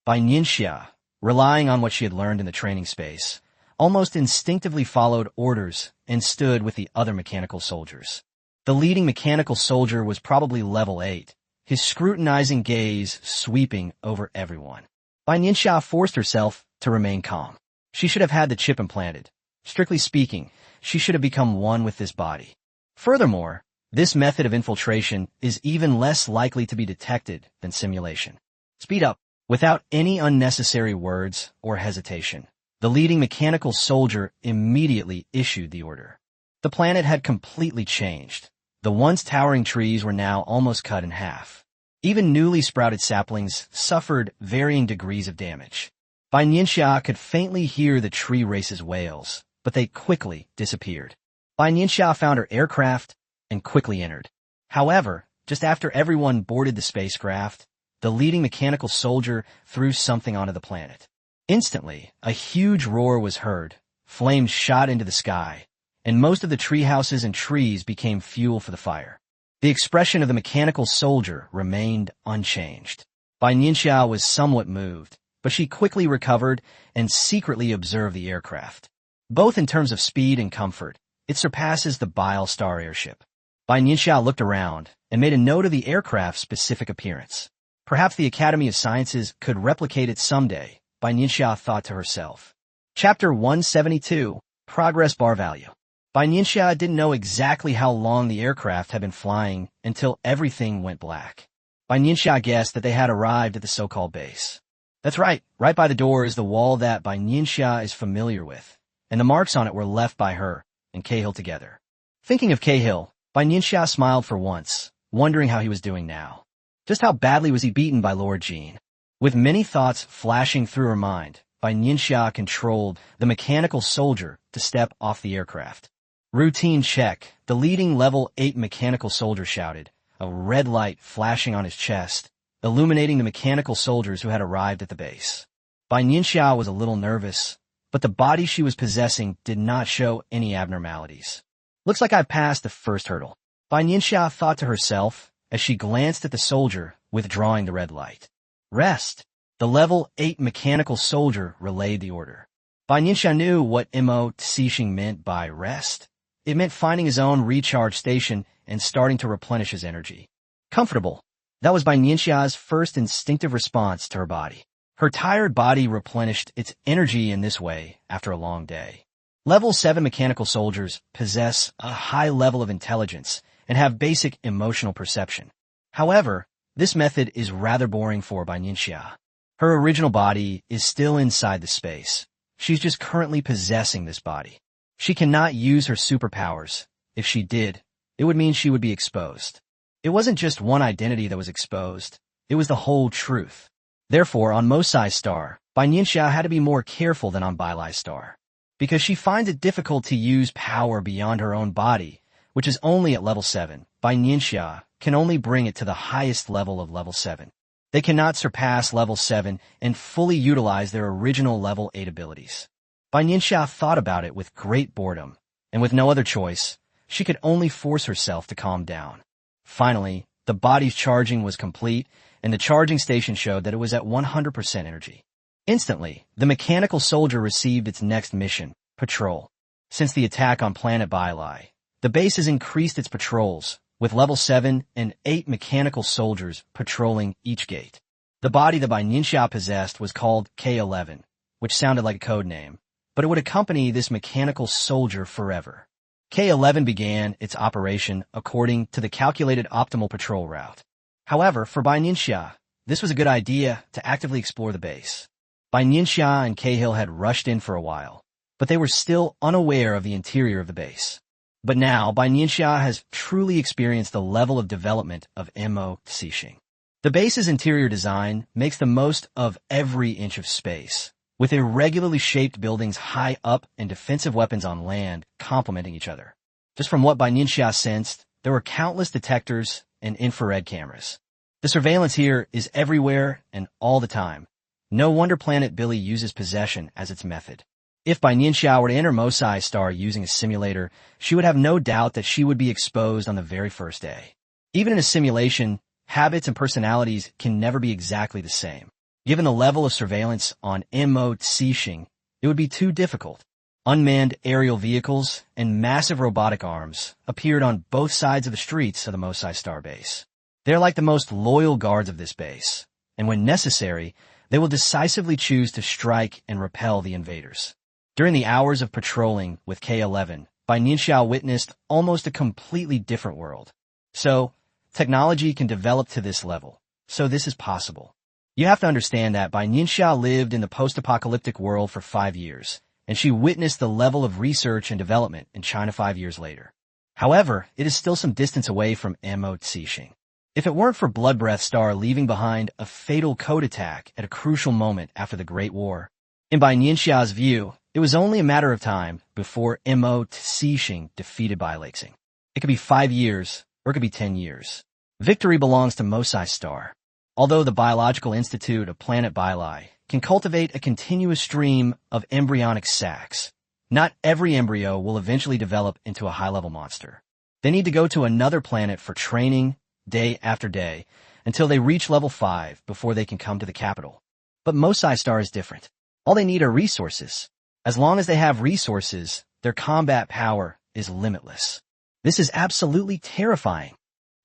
Bai Nianxia, relying on what she had learned in the training space, almost instinctively followed orders and stood with the other mechanical soldiers. The leading mechanical soldier was probably level 8, his scrutinizing gaze sweeping over everyone. Bai Nianxia forced herself to remain calm. She should have had the chip implanted. Strictly speaking, she should have become one with this body. Furthermore, this method of infiltration is even less likely to be detected than simulation. Speed up. Without any unnecessary words or hesitation, the leading mechanical soldier immediately issued the order. The planet had completely changed. The once towering trees were now almost cut in half. Even newly sprouted saplings suffered varying degrees of damage. Bai Nianxia could faintly hear the tree race's wails, but they quickly disappeared. Bai Nianxia found her aircraft and quickly entered. However, just after everyone boarded the spacecraft, the leading mechanical soldier threw something onto the planet. Instantly, a huge roar was heard, flames shot into the sky, and most of the tree houses and trees became fuel for the fire. The expression of the mechanical soldier remained unchanged. Bai Nianxia was somewhat moved, but she quickly recovered and secretly observed the aircraft. Both in terms of speed and comfort, it surpasses the Bile Star airship. Bai Nianxia looked around and made a note of the aircraft's specific appearance. Perhaps the Academy of Sciences could replicate it someday, Bai Nianxia thought to herself. Chapter 172, Progress Bar Value. Bai Nianxia didn't know exactly how long the aircraft had been flying until everything went black. Bai Nianxia guessed that they had arrived at the so-called base. That's right by the door is the wall that Bai Nianxia is familiar with, and the marks on it were left by her and Cahill together. Thinking of Cahill, Bai Nianxia smiled for once, wondering how he was doing now. Just how badly was he beaten by Lord Jean? With many thoughts flashing through her mind, Bai Nianxia controlled the mechanical soldier to step off the aircraft. Routine check, the leading level 8 mechanical soldier shouted, a red light flashing on his chest, illuminating the mechanical soldiers who had arrived at the base. Bai Nianxia was a little nervous, but the body she was possessing did not show any abnormalities. Looks like I've passed the first hurdle, Bai Nianxia thought to herself as she glanced at the soldier withdrawing the red light. Rest. The level 8 mechanical soldier relayed the order. Bai Nianxia knew what Mo Tsixing meant by rest. It meant finding his own recharge station and starting to replenish his energy. Comfortable. That was Bai Nianxia's first instinctive response to her body. Her tired body replenished its energy in this way after a long day. Level 7 mechanical soldiers possess a high level of intelligence and have basic emotional perception. However, this method is rather boring for Bai Nianxia. Her original body is still inside the space. She's just currently possessing this body. She cannot use her superpowers. If she did, it would mean she would be exposed. It wasn't just one identity that was exposed. It was the whole truth. Therefore, on Mosai's star, Bai Nianxia had to be more careful than on Bailai's star. Because she finds it difficult to use power beyond her own body, which is only at level 7, Bai Nianxia can only bring it to the highest level of level 7. They cannot surpass level 7 and fully utilize their original level 8 abilities. Bai Nianxia thought about it with great boredom, and with no other choice, she could only force herself to calm down. Finally, the body's charging was complete, and the charging station showed that it was at 100% energy. Instantly, the mechanical soldier received its next mission, patrol. Since the attack on planet Bailai, the base has increased its patrols, with level 7 and 8 mechanical soldiers patrolling each gate. The body that Bai Nianxia possessed was called K11, which sounded like a code name, but it would accompany this mechanical soldier forever. K11 began its operation according to the calculated optimal patrol route. However, for Bai Nianxia, this was a good idea to actively explore the base. Bai Nianxia and Cahill had rushed in for a while, but they were still unaware of the interior of the base. But now, Bai Nianxia has truly experienced the level of development of Mo Tsixing. The base's interior design makes the most of every inch of space, with irregularly shaped buildings high up and defensive weapons on land complementing each other. Just from what Bai Nianxia sensed, there were countless detectors and infrared cameras. The surveillance here is everywhere and all the time. No wonder Planet Billy uses possession as its method. If Bai Nianxia were to enter Mosai's star using a simulator, she would have no doubt that she would be exposed on the very first day. Even in a simulation, habits and personalities can never be exactly the same. Given the level of surveillance on Mo Tsixing, it would be too difficult. Unmanned aerial vehicles and massive robotic arms appeared on both sides of the streets of the Mosai star base. They're like the most loyal guards of this base, and when necessary, they will decisively choose to strike and repel the invaders. During the hours of patrolling with K11, Bai Nianxia witnessed almost a completely different world. So, technology can develop to this level. So this is possible. You have to understand that Bai Nianxia lived in the post-apocalyptic world for 5 years, and she witnessed the level of research and development in China 5 years later. However, it is still some distance away from Mo Zixing. If it weren't for Blood Breath Star leaving behind a fatal code attack at a crucial moment after the Great War, in Bai Nianxia's view, it was only a matter of time before Mo Zixing defeated Bai Leixing. It could be 5 years, or it could be 10 years. Victory belongs to Mosai Star. Although the Biological Institute of Planet Bailai can cultivate a continuous stream of embryonic sacs, not every embryo will eventually develop into a high-level monster. They need to go to another planet for training, day after day, until they reach level 5 before they can come to the capital. But Mosai Star is different. All they need are resources. As long as they have resources, their combat power is limitless. This is absolutely terrifying.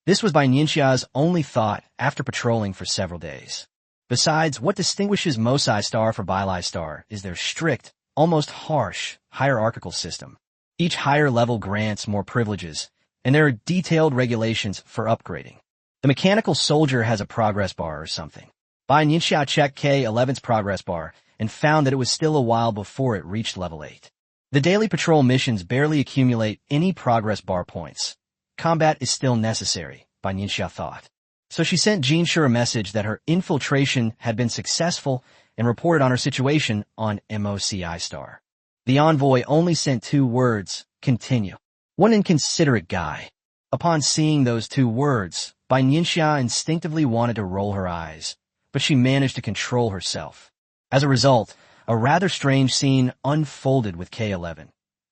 This was Bai Nianxia's only thought after patrolling for several days. Besides, what distinguishes Mosai Star from Bailai Star is their strict, almost harsh, hierarchical system. Each higher level grants more privileges, and there are detailed regulations for upgrading. The mechanical soldier has a progress bar or something. Bai Nianxia checked K11's progress bar and found that it was still a while before it reached level 8. The daily patrol missions barely accumulate any progress bar points. Combat is still necessary, Bai Nianxia thought. So she sent Jinshi a message that her infiltration had been successful and reported on her situation on Moci Star. The envoy only sent 2 words, continue. One inconsiderate guy. Upon seeing those 2 words, Bai Nianxia instinctively wanted to roll her eyes, but she managed to control herself. As a result, a rather strange scene unfolded with K11.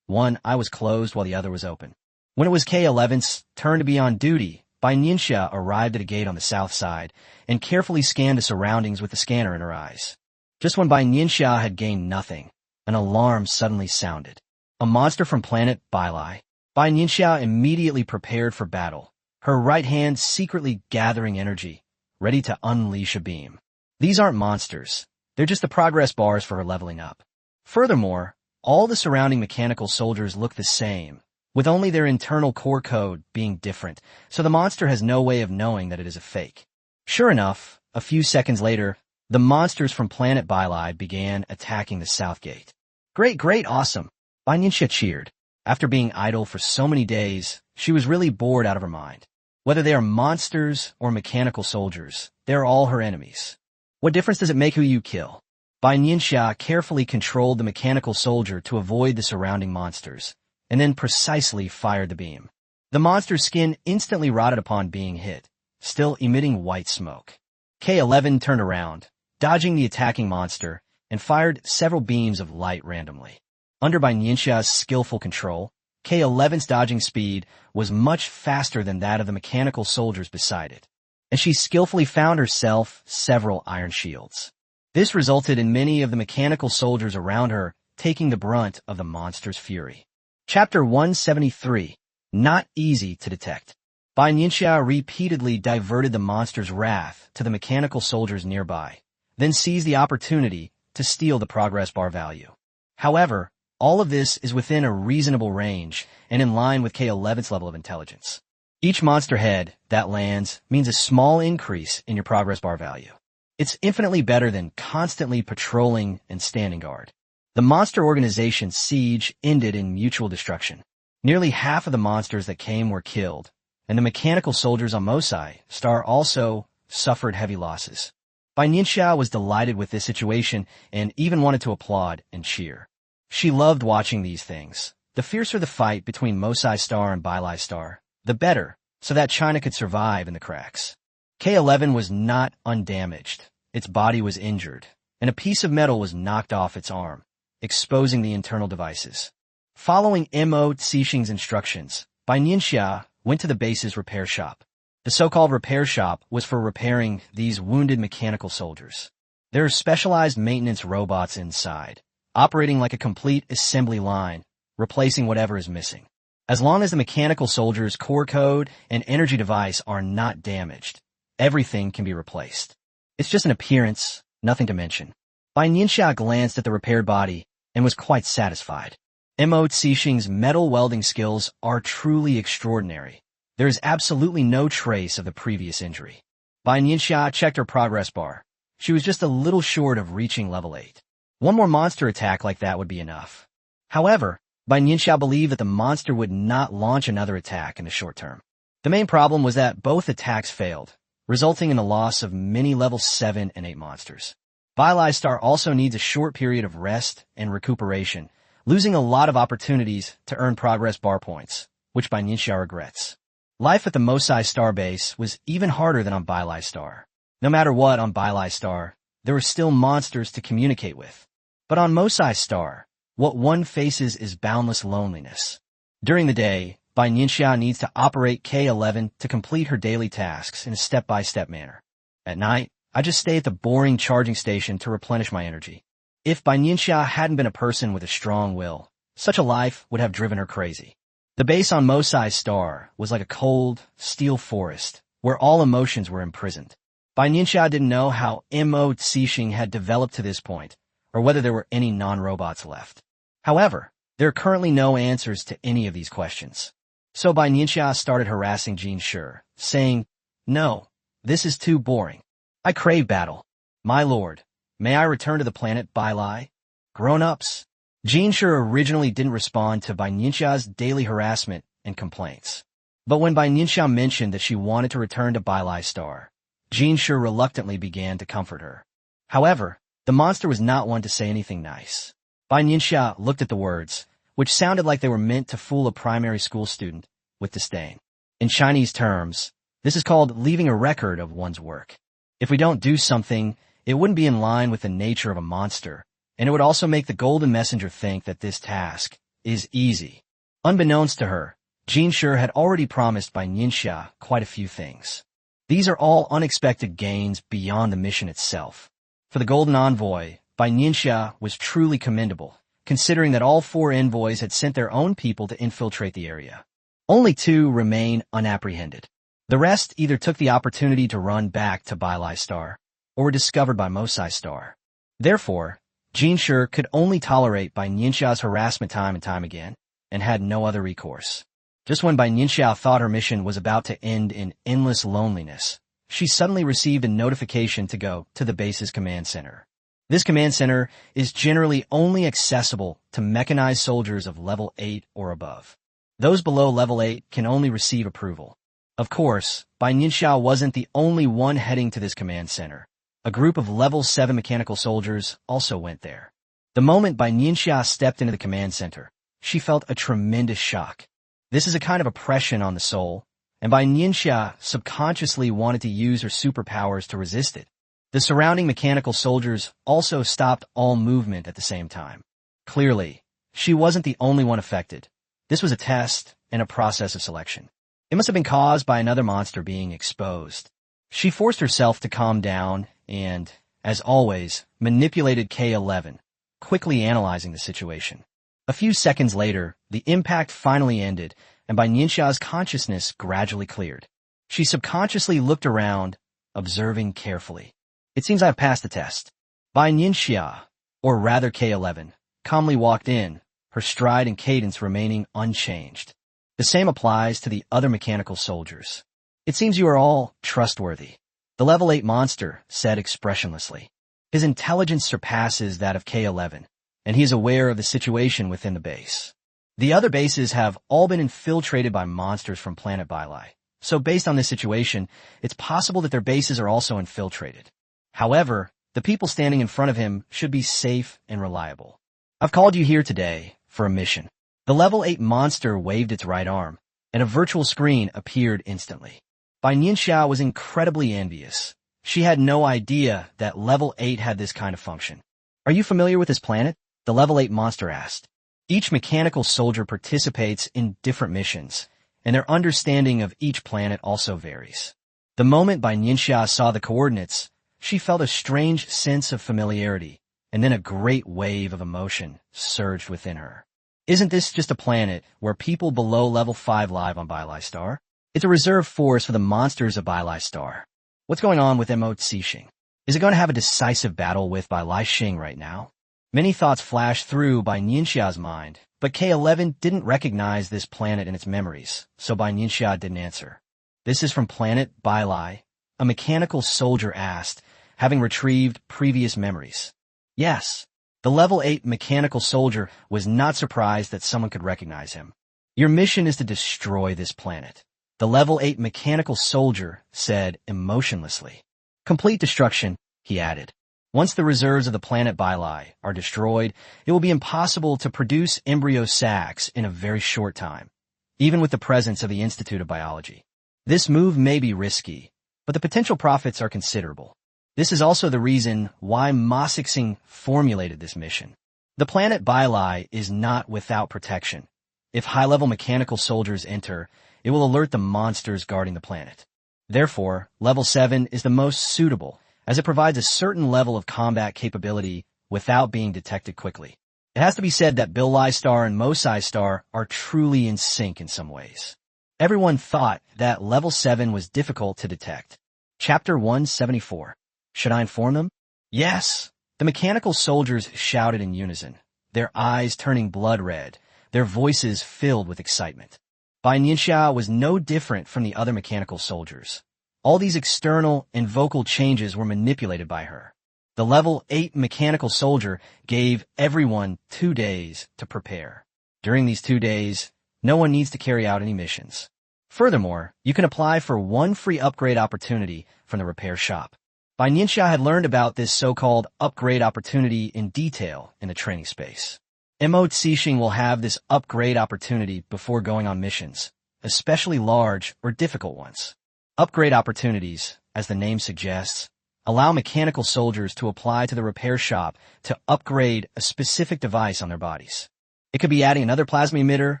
One eye was closed while the other was open. When it was K11's turn to be on duty, Bai Nianxia arrived at a gate on the south side and carefully scanned the surroundings with the scanner in her eyes. Just when Bai Nianxia had gained nothing, an alarm suddenly sounded. A monster from planet Bailai. Bai Nianxia immediately prepared for battle, her right hand secretly gathering energy, ready to unleash a beam. These aren't monsters. They're just the progress bars for her leveling up. Furthermore, all the surrounding mechanical soldiers look the same, with only their internal core code being different, so the monster has no way of knowing that it is a fake. Sure enough, a few seconds later, the monsters from planet Bailai began attacking the south gate. Great, awesome! Bai Nianxia cheered. After being idle for so many days, she was really bored out of her mind. Whether they are monsters or mechanical soldiers, they are all her enemies. What difference does it make who you kill? Bai Nianxia carefully controlled the mechanical soldier to avoid the surrounding monsters, and then precisely fired the beam. The monster's skin instantly rotted upon being hit, still emitting white smoke. K11 turned around, dodging the attacking monster, and fired several beams of light randomly. Under Bai Nianxia's skillful control, K11's dodging speed was much faster than that of the mechanical soldiers beside it, and she skillfully found herself several iron shields. This resulted in many of the mechanical soldiers around her taking the brunt of the monster's fury. Chapter 173. Not easy to detect. Bai Nianxia repeatedly diverted the monster's wrath to the mechanical soldiers nearby, then seized the opportunity to steal the progress bar value. However, all of this is within a reasonable range and in line with K11's level of intelligence. Each monster head that lands means a small increase in your progress bar value. It's infinitely better than constantly patrolling and standing guard. The monster organization's siege ended in mutual destruction. Nearly half of the monsters that came were killed, and the mechanical soldiers on Mosai Star also suffered heavy losses. Bai Nianxia was delighted with this situation and even wanted to applaud and cheer. She loved watching these things. The fiercer the fight between Mosai Star and Bailai Star, the better, so that China could survive in the cracks. K11 was not undamaged. Its body was injured, and a piece of metal was knocked off its arm, exposing the internal devices. Following Mo Zixing's instructions, Bai Nianxia went to the base's repair shop. The so-called repair shop was for repairing these wounded mechanical soldiers. There are specialized maintenance robots inside, operating like a complete assembly line, replacing whatever is missing. As long as the mechanical soldier's core code and energy device are not damaged, everything can be replaced. It's just an appearance, nothing to mention. Bai Nianxia glanced at the repaired body and was quite satisfied. Mo Zixing's metal welding skills are truly extraordinary. There is absolutely no trace of the previous injury. Bai Nianxia checked her progress bar. She was just a little short of reaching level 8. One more monster attack like that would be enough. However, Bai Nianxia believed that the monster would not launch another attack in the short term. The main problem was that both attacks failed, resulting in the loss of many level 7 and 8 monsters. Bai Star also needs a short period of rest and recuperation, losing a lot of opportunities to earn progress bar points, which Bai Nianxia regrets. Life at the Mosai Star base was even harder than on Bai Star. No matter what on Bai Star, there were still monsters to communicate with. But on Mosai Star, what one faces is boundless loneliness. During the day, Bai Nianxia needs to operate K11 to complete her daily tasks in a step-by-step manner. At night, I just stay at the boring charging station to replenish my energy. If Bai Nianxia hadn't been a person with a strong will, such a life would have driven her crazy. The base on Mosai Star was like a cold, steel forest, where all emotions were imprisoned. Bai Nianxia didn't know how Mo Cixing had developed to this point, or whether there were any non-robots left. However, there are currently no answers to any of these questions. So Bai Nianxia started harassing Jin Shi, saying, "No, this is too boring. I crave battle. My lord, may I return to the planet Bai Lai? Grown-ups." Jin Shi originally didn't respond to Bai Nianxia's daily harassment and complaints. But when Bai Nianxia mentioned that she wanted to return to Bai Lai Star, Jin Shi reluctantly began to comfort her. However, the monster was not one to say anything nice. Bai Nianxia looked at the words, which sounded like they were meant to fool a primary school student, with disdain. In Chinese terms, this is called leaving a record of one's work. If we don't do something, it wouldn't be in line with the nature of a monster, and it would also make the Golden Messenger think that this task is easy. Unbeknownst to her, Jin Shi had already promised Bai Nianxia quite a few things. These are all unexpected gains beyond the mission itself. For the Golden Envoy, Bai Nianxia was truly commendable, considering that all 4 envoys had sent their own people to infiltrate the area. Only 2 remain unapprehended. The rest either took the opportunity to run back to Bai Lai Star, or were discovered by Mosai Star. Therefore, Jin Shi could only tolerate Bai Nianxia's harassment time and time again, and had no other recourse. Just when Bai Nianxia thought her mission was about to end in endless loneliness, she suddenly received a notification to go to the base's command center. This command center is generally only accessible to mechanized soldiers of level 8 or above. Those below level 8 can only receive approval. Of course, Bai Nianxia wasn't the only one heading to this command center. A group of level 7 mechanical soldiers also went there. The moment Bai Nianxia stepped into the command center, she felt a tremendous shock. This is a kind of oppression on the soul, and Bai Nianxia subconsciously wanted to use her superpowers to resist it. The surrounding mechanical soldiers also stopped all movement at the same time. Clearly, she wasn't the only one affected. This was a test and a process of selection. It must have been caused by another monster being exposed. She forced herself to calm down and, as always, manipulated K11, quickly analyzing the situation. A few seconds later, the impact finally ended, and Bai Nianxia's consciousness gradually cleared. She subconsciously looked around, observing carefully. It seems I have passed the test. Bai Nianxia, or rather K11, calmly walked in, her stride and cadence remaining unchanged. The same applies to the other mechanical soldiers. It seems you are all trustworthy. The level 8 monster said expressionlessly. His intelligence surpasses that of K11, and he is aware of the situation within the base. The other bases have all been infiltrated by monsters from planet Bai Lai, so based on this situation, it's possible that their bases are also infiltrated. However, the people standing in front of him should be safe and reliable. I've called you here today for a mission. The level 8 monster waved its right arm, and a virtual screen appeared instantly. Bai Nianxia was incredibly envious. She had no idea that level 8 had this kind of function. Are you familiar with this planet? The level 8 monster asked. Each mechanical soldier participates in different missions, and their understanding of each planet also varies. The moment Bai Nianxia saw the coordinates, she felt a strange sense of familiarity, and then a great wave of emotion surged within her. Isn't this just a planet where people below level 5 live on Bai Lai Star? It's a reserve force for the monsters of Bai Lai Star. What's going on with Mo Cixing? Is it going to have a decisive battle with Bai Lai Xing right now? Many thoughts flashed through Bai Nianxia's mind, but K11 didn't recognize this planet in its memories, so Bai Nianxia didn't answer. This is from planet Bai Lai. A mechanical soldier asked, having retrieved previous memories. Yes, the level 8 mechanical soldier was not surprised that someone could recognize him. Your mission is to destroy this planet, the level 8 mechanical soldier said emotionlessly. Complete destruction, he added. Once the reserves of the planet Bai are destroyed, it will be impossible to produce embryo sacs in a very short time, even with the presence of the Institute of Biology. This move may be risky, but the potential profits are considerable. This is also the reason why Ma Xing formulated this mission. The planet Bai is not without protection. If high-level mechanical soldiers enter, it will alert the monsters guarding the planet. Therefore, level 7 is the most suitable, as it provides a certain level of combat capability without being detected quickly. It has to be said that Bill Lai Star and Mosai Star are truly in sync in some ways. Everyone thought that level 7 was difficult to detect. Chapter 174. Should I inform them? Yes. The mechanical soldiers shouted in unison, their eyes turning blood red, their voices filled with excitement. Bai Nianxia was no different from the other mechanical soldiers. All these external and vocal changes were manipulated by her. The level 8 mechanical soldier gave everyone 2 days to prepare. During these 2 days, no one needs to carry out any missions. Furthermore, you can apply for 1 free upgrade opportunity from the repair shop. Bai Nianxia had learned about this so-called upgrade opportunity in detail in the training space. Mo Xixing will have this upgrade opportunity before going on missions, especially large or difficult ones. Upgrade opportunities, as the name suggests, allow mechanical soldiers to apply to the repair shop to upgrade a specific device on their bodies. It could be adding another plasma emitter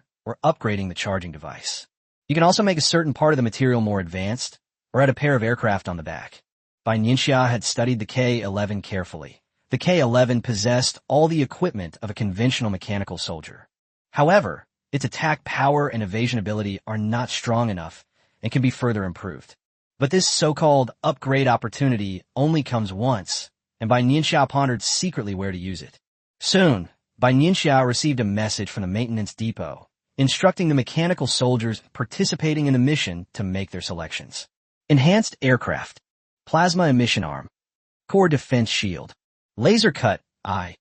or upgrading the charging device. You can also make a certain part of the material more advanced or add a pair of aircraft on the back. Bai Nianxia had studied the K-11 carefully. The K-11 possessed all the equipment of a conventional mechanical soldier. However, its attack power and evasion ability are not strong enough and can be further improved. But this so-called upgrade opportunity only comes once, and Bai Nianxia pondered secretly where to use it. Soon, Bai Nianxia received a message from the maintenance depot, instructing the mechanical soldiers participating in the mission to make their selections. Enhanced aircraft, plasma emission arm, core defense shield, laser cut eye.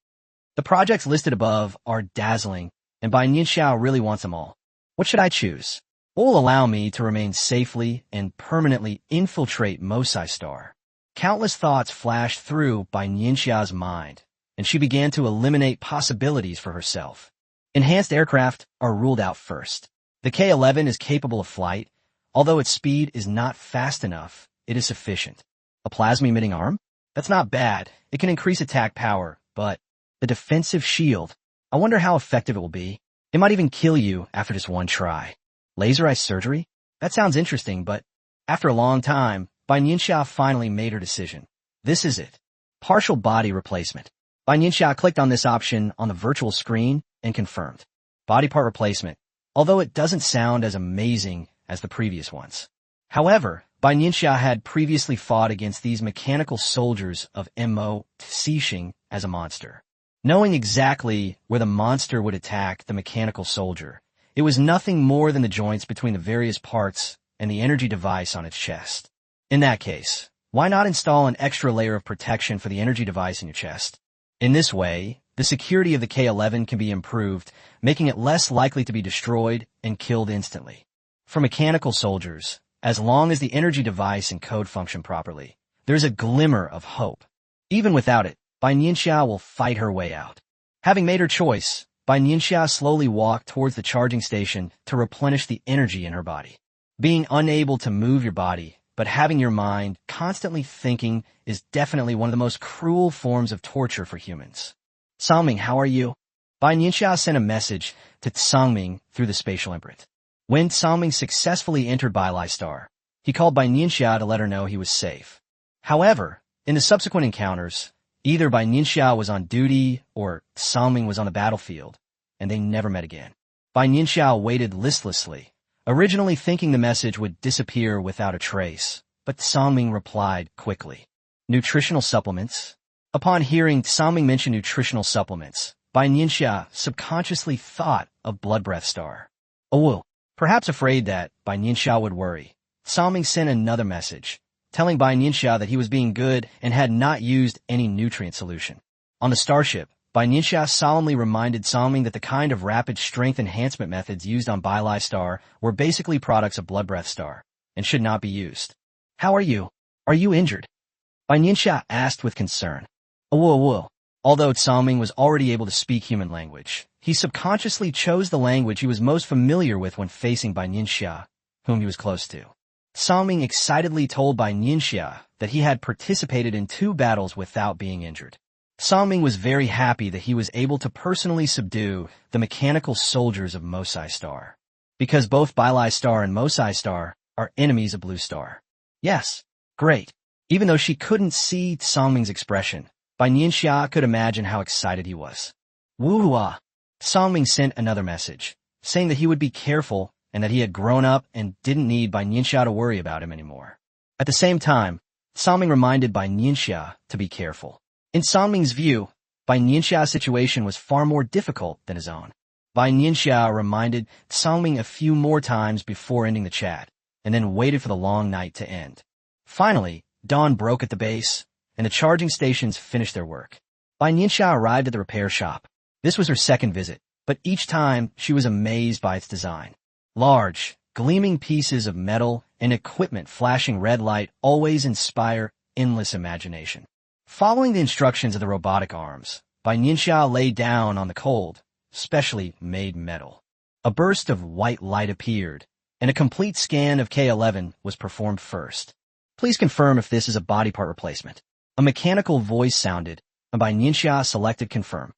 The projects listed above are dazzling, and Bai Nianxia really wants them all. What should I choose? What will allow me to remain safely and permanently infiltrate Mosai Star? Countless thoughts flashed through Bai Nianxia's mind, and she began to eliminate possibilities for herself. Enhanced aircraft are ruled out first. The K-11 is capable of flight. Although its speed is not fast enough, it is sufficient. A plasma-emitting arm? That's not bad. It can increase attack power, but the defensive shield, I wonder how effective it will be. It might even kill you after just one try. Laser eye surgery? That sounds interesting, but after a long time, Bai Nianxia finally made her decision. This is it. Partial body replacement. Bai Nianxia clicked on this option on the virtual screen and confirmed. Body part replacement, although it doesn't sound as amazing as the previous ones. However, Bai Nianxia had previously fought against these mechanical soldiers of Mo Xixing as a monster. Knowing exactly where the monster would attack the mechanical soldier, it was nothing more than the joints between the various parts and the energy device on its chest. In that case, why not install an extra layer of protection for the energy device in your chest? In this way, the security of the K-11 can be improved, making it less likely to be destroyed and killed instantly. For mechanical soldiers, as long as the energy device and code function properly, there's a glimmer of hope. Even without it, Bai Nianxia will fight her way out. Having made her choice, Bai Nianxia slowly walked towards the charging station to replenish the energy in her body. Being unable to move your body, but having your mind constantly thinking is definitely one of the most cruel forms of torture for humans. Sangming, how are you? Bai Nianxia sent a message to Sangming through the spatial imprint. When Sangming successfully entered Bai Lai Star, he called Bai Nianxia to let her know he was safe. However, in the subsequent encounters, either Bai Nianxia was on duty or Sangming was on the battlefield, and they never met again. Bai Nianxia waited listlessly, originally thinking the message would disappear without a trace, but Sangming replied quickly. Nutritional supplements? Upon hearing Sangming mention nutritional supplements, Bai Nianxia subconsciously thought of Blood Breath Star. Oh, perhaps afraid that Bai Nianxia would worry, Sangming sent another message. telling Bai Nianxia that he was being good and had not used any nutrient solution. On the starship, Bai Nianxia solemnly reminded Songming that the kind of rapid strength enhancement methods used on Bai Lai Star were basically products of Blood Breath Star and should not be used. "How are you? Are you injured?" Bai Nianxia asked with concern. Whoa. Although Songming was already able to speak human language, he subconsciously chose the language he was most familiar with when facing Bai Nianxia, whom he was close to. Songming excitedly told Bai Nianxia that he had participated in 2 battles without being injured. Songming was very happy that he was able to personally subdue the mechanical soldiers of Mosai Star, because both Bai Lai Star and Mosai Star are enemies of Blue Star. Yes, great. Even though she couldn't see Songming's expression, Bai Nianxia could imagine how excited he was. Woo-hua! Songming sent another message, saying that he would be careful and that he had grown up and didn't need Bai Nianxia to worry about him anymore. At the same time, Songming reminded Bai Nianxia to be careful. In Songming's view, Bai Nianxia's situation was far more difficult than his own. Bai Nianxia reminded Songming a few more times before ending the chat, and then waited for the long night to end. Finally, dawn broke at the base, and the charging stations finished their work. Bai Nianxia arrived at the repair shop. This was her second visit, but each time she was amazed by its design. Large, gleaming pieces of metal and equipment flashing red light always inspire endless imagination. Following the instructions of the robotic arms, Bai Nianxia lay down on the cold, specially made metal. A burst of white light appeared, and a complete scan of K11 was performed first. "Please confirm if this is a body part replacement." A mechanical voice sounded, and Bai Nianxia selected confirm.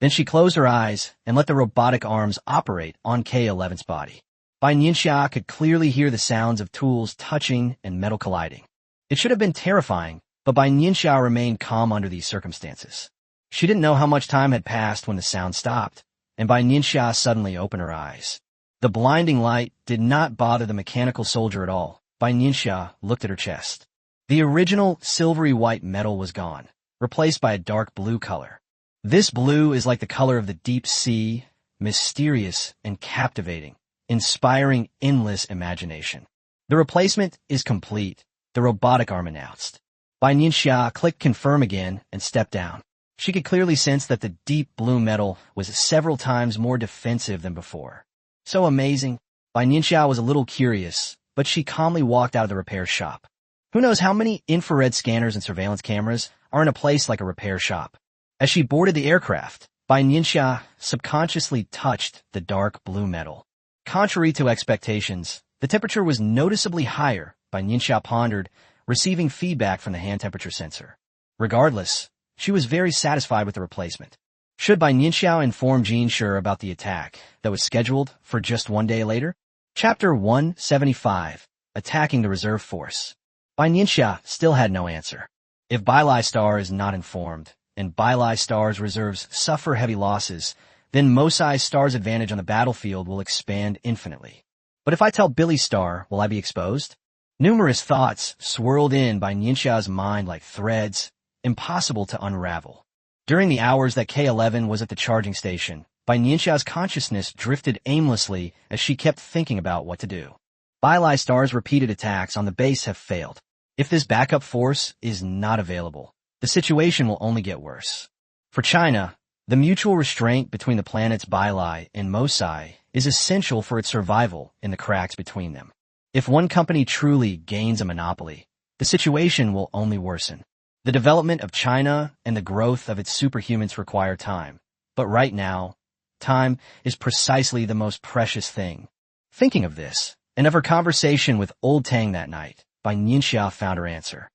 Then she closed her eyes and let the robotic arms operate on K11's body. Bai Nianxia could clearly hear the sounds of tools touching and metal colliding. It should have been terrifying, but Bai Nianxia remained calm under these circumstances. She didn't know how much time had passed when the sound stopped, and Bai Nianxia suddenly opened her eyes. The blinding light did not bother the mechanical soldier at all. Bai Nianxia looked at her chest. The original silvery white metal was gone, replaced by a dark blue color. This blue is like the color of the deep sea, mysterious and captivating, inspiring endless imagination. "The replacement is complete," the robotic arm announced. Bai Nianxia clicked confirm again and stepped down. She could clearly sense that the deep blue metal was several times more defensive than before. So amazing. Bai Nianxia was a little curious, but she calmly walked out of the repair shop. Who knows how many infrared scanners and surveillance cameras are in a place like a repair shop? As she boarded the aircraft, Bai Nianxia subconsciously touched the dark blue metal. Contrary to expectations, the temperature was noticeably higher, Bai Nianxia pondered, receiving feedback from the hand temperature sensor. Regardless, she was very satisfied with the replacement. Should Bai Nianxia inform Jean Sure about the attack that was scheduled for just 1 day later? Chapter 175, Attacking the Reserve Force. Bai Nianxia still had no answer. If Bai Lai Star is not informed, and Bai Lai Star's reserves suffer heavy losses, then Mosai Star's advantage on the battlefield will expand infinitely. But if I tell Billy Star, will I be exposed? Numerous thoughts swirled in Bai Nianxia's mind like threads, impossible to unravel. During the hours that K11 was at the charging station, Bai Nianxia's consciousness drifted aimlessly as she kept thinking about what to do. Bai Lai Star's repeated attacks on the base have failed. If this backup force is not available, the situation will only get worse. For China, the mutual restraint between the planets Bai Lai and Mosai is essential for its survival in the cracks between them. If one company truly gains a monopoly, the situation will only worsen. The development of China and the growth of its superhumans require time. But right now, time is precisely the most precious thing. Thinking of this, and of her conversation with Old Tang that night, Bai Nianxia found her answer.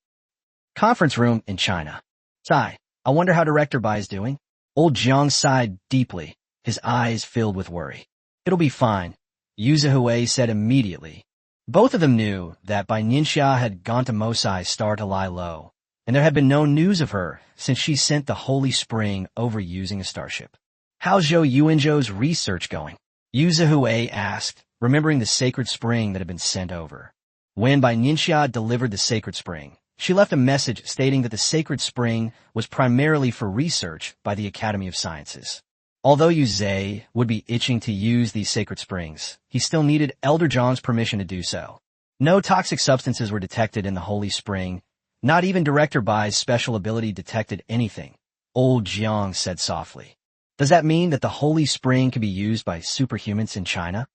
Conference room in China. "Sigh, I wonder how Director Bai is doing?" Old Jiang sighed deeply, his eyes filled with worry. "It'll be fine," Yu Zihui said immediately. Both of them knew that Bai Nianxia had gone to Mosai Star to lie low, and there had been no news of her since she sent the Holy Spring over using a starship. "How's Zhou Yuanzhou's research going?" Yu Zihui asked, remembering the sacred spring that had been sent over. When Bai Nianxia delivered the sacred spring, she left a message stating that the sacred spring was primarily for research by the Academy of Sciences. Although Yu Zhe would be itching to use these sacred springs, he still needed Elder Zhang's permission to do so. No toxic substances were detected in the holy spring. Not even Director Bai's special ability detected anything, old Jiang said softly. Does that mean that the holy spring can be used by superhumans in China?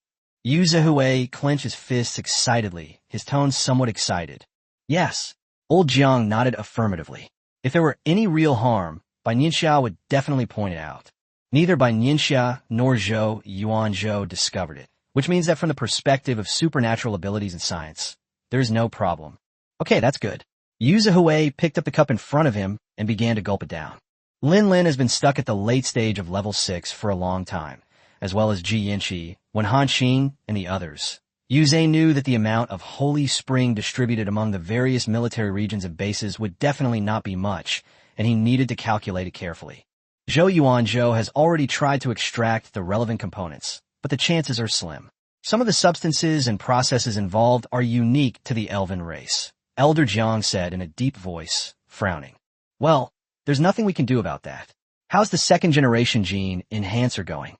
Yu Zhihui clenched his fists excitedly, his tone somewhat excited. Yes. Old Jiang nodded affirmatively. If there were any real harm, Bai Nianxia would definitely point it out. Neither Bai Nianxia nor Zhou Yuanzhou discovered it, which means that from the perspective of supernatural abilities in science, there is no problem. Okay, that's good. Yu Zhihui picked up the cup in front of him and began to gulp it down. Lin Lin has been stuck at the late stage of level 6 for a long time, as well as Ji Yanqi, Wen Hanxin, and the others. Yu Zhe knew that the amount of holy spring distributed among the various military regions and bases would definitely not be much, and he needed to calculate it carefully. Zhou Yuanzhou has already tried to extract the relevant components, but the chances are slim. Some of the substances and processes involved are unique to the elven race, Elder Jiang said in a deep voice, frowning. Well, there's nothing we can do about that. How's the second-generation gene enhancer going?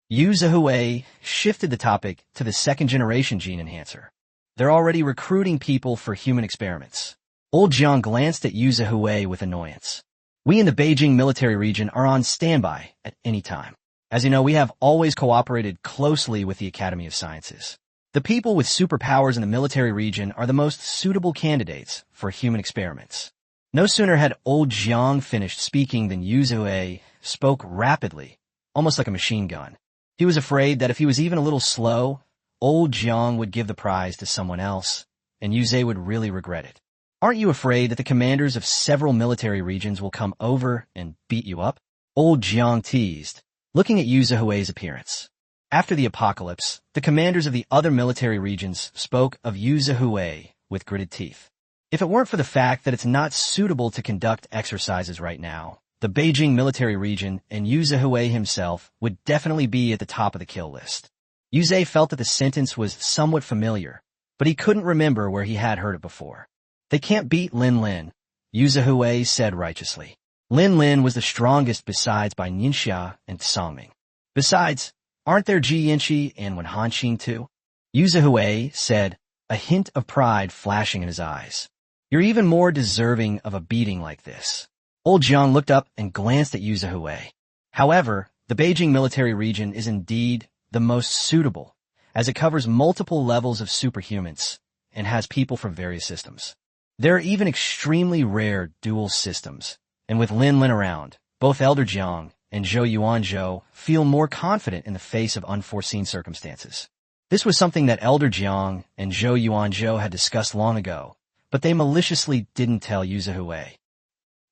Yu Zhihui shifted the topic to the second-generation gene enhancer. They're already recruiting people for human experiments. Old Jiang glanced at Yu Zhihui with annoyance. We in the Beijing military region are on standby at any time. As you know, we have always cooperated closely with the Academy of Sciences. The people with superpowers in the military region are the most suitable candidates for human experiments. No sooner had old Jiang finished speaking than Yu Zhihui spoke rapidly, almost like a machine gun. He was afraid that if he was even a little slow, old Jiang would give the prize to someone else, and Yu Zhe would really regret it. Aren't you afraid that the commanders of several military regions will come over and beat you up? Old Jiang teased, looking at Yu Zhihui's appearance. After the apocalypse, the commanders of the other military regions spoke of Yu Zhihui with gritted teeth. If it weren't for the fact that it's not suitable to conduct exercises right now, the Beijing military region and Yu Zhihui himself would definitely be at the top of the kill list. Yu Zhe felt that the sentence was somewhat familiar, but he couldn't remember where he had heard it before. They can't beat Lin Lin, Yu Zhihui said righteously. Lin Lin was the strongest besides Bai Nianxia and Songming. Besides, aren't there Ji Yanqi and Wen Hanxin too? Yu Zhihui said, a hint of pride flashing in his eyes. You're even more deserving of a beating like this. Old Jiang looked up and glanced at Yu Zhihui. However, the Beijing military region is indeed the most suitable, as it covers multiple levels of superhumans and has people from various systems. There are even extremely rare dual systems, and with Lin Lin around, both Elder Jiang and Zhou Yuanzhou feel more confident in the face of unforeseen circumstances. This was something that Elder Jiang and Zhou Yuanzhou had discussed long ago, but they maliciously didn't tell Yu Zhihui.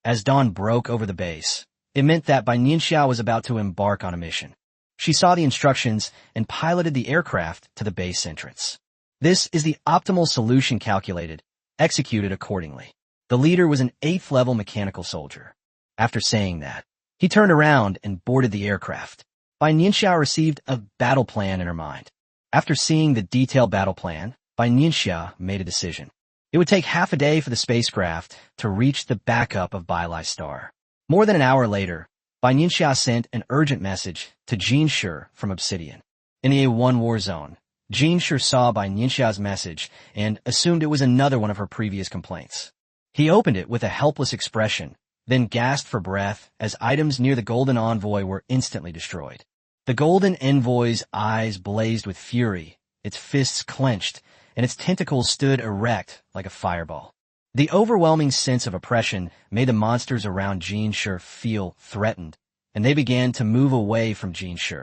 As dawn broke over the base, it meant that Bai Nianxia was about to embark on a mission. She saw the instructions and piloted the aircraft to the base entrance. This is the optimal solution calculated, executed accordingly. The leader was an 8th level mechanical soldier. After saying that, he turned around and boarded the aircraft. Bai Nianxia received a battle plan in her mind. After seeing the detailed battle plan, Bai Nianxia made a decision. It would take half a day for the spacecraft to reach the backup of Bai Lai Star. More than an hour later, Bai Nianxia sent an urgent message to Jin Shi from Obsidian. In the A1 war zone, Jin Shi saw Bai Nianxia's message and assumed it was another one of her previous complaints. He opened it with a helpless expression, then gasped for breath as items near the Golden Envoy were instantly destroyed. The Golden Envoy's eyes blazed with fury, its fists clenched, and its tentacles stood erect like a fireball. The overwhelming sense of oppression made the monsters around Jin Shi feel threatened, and they began to move away from Jin Shi.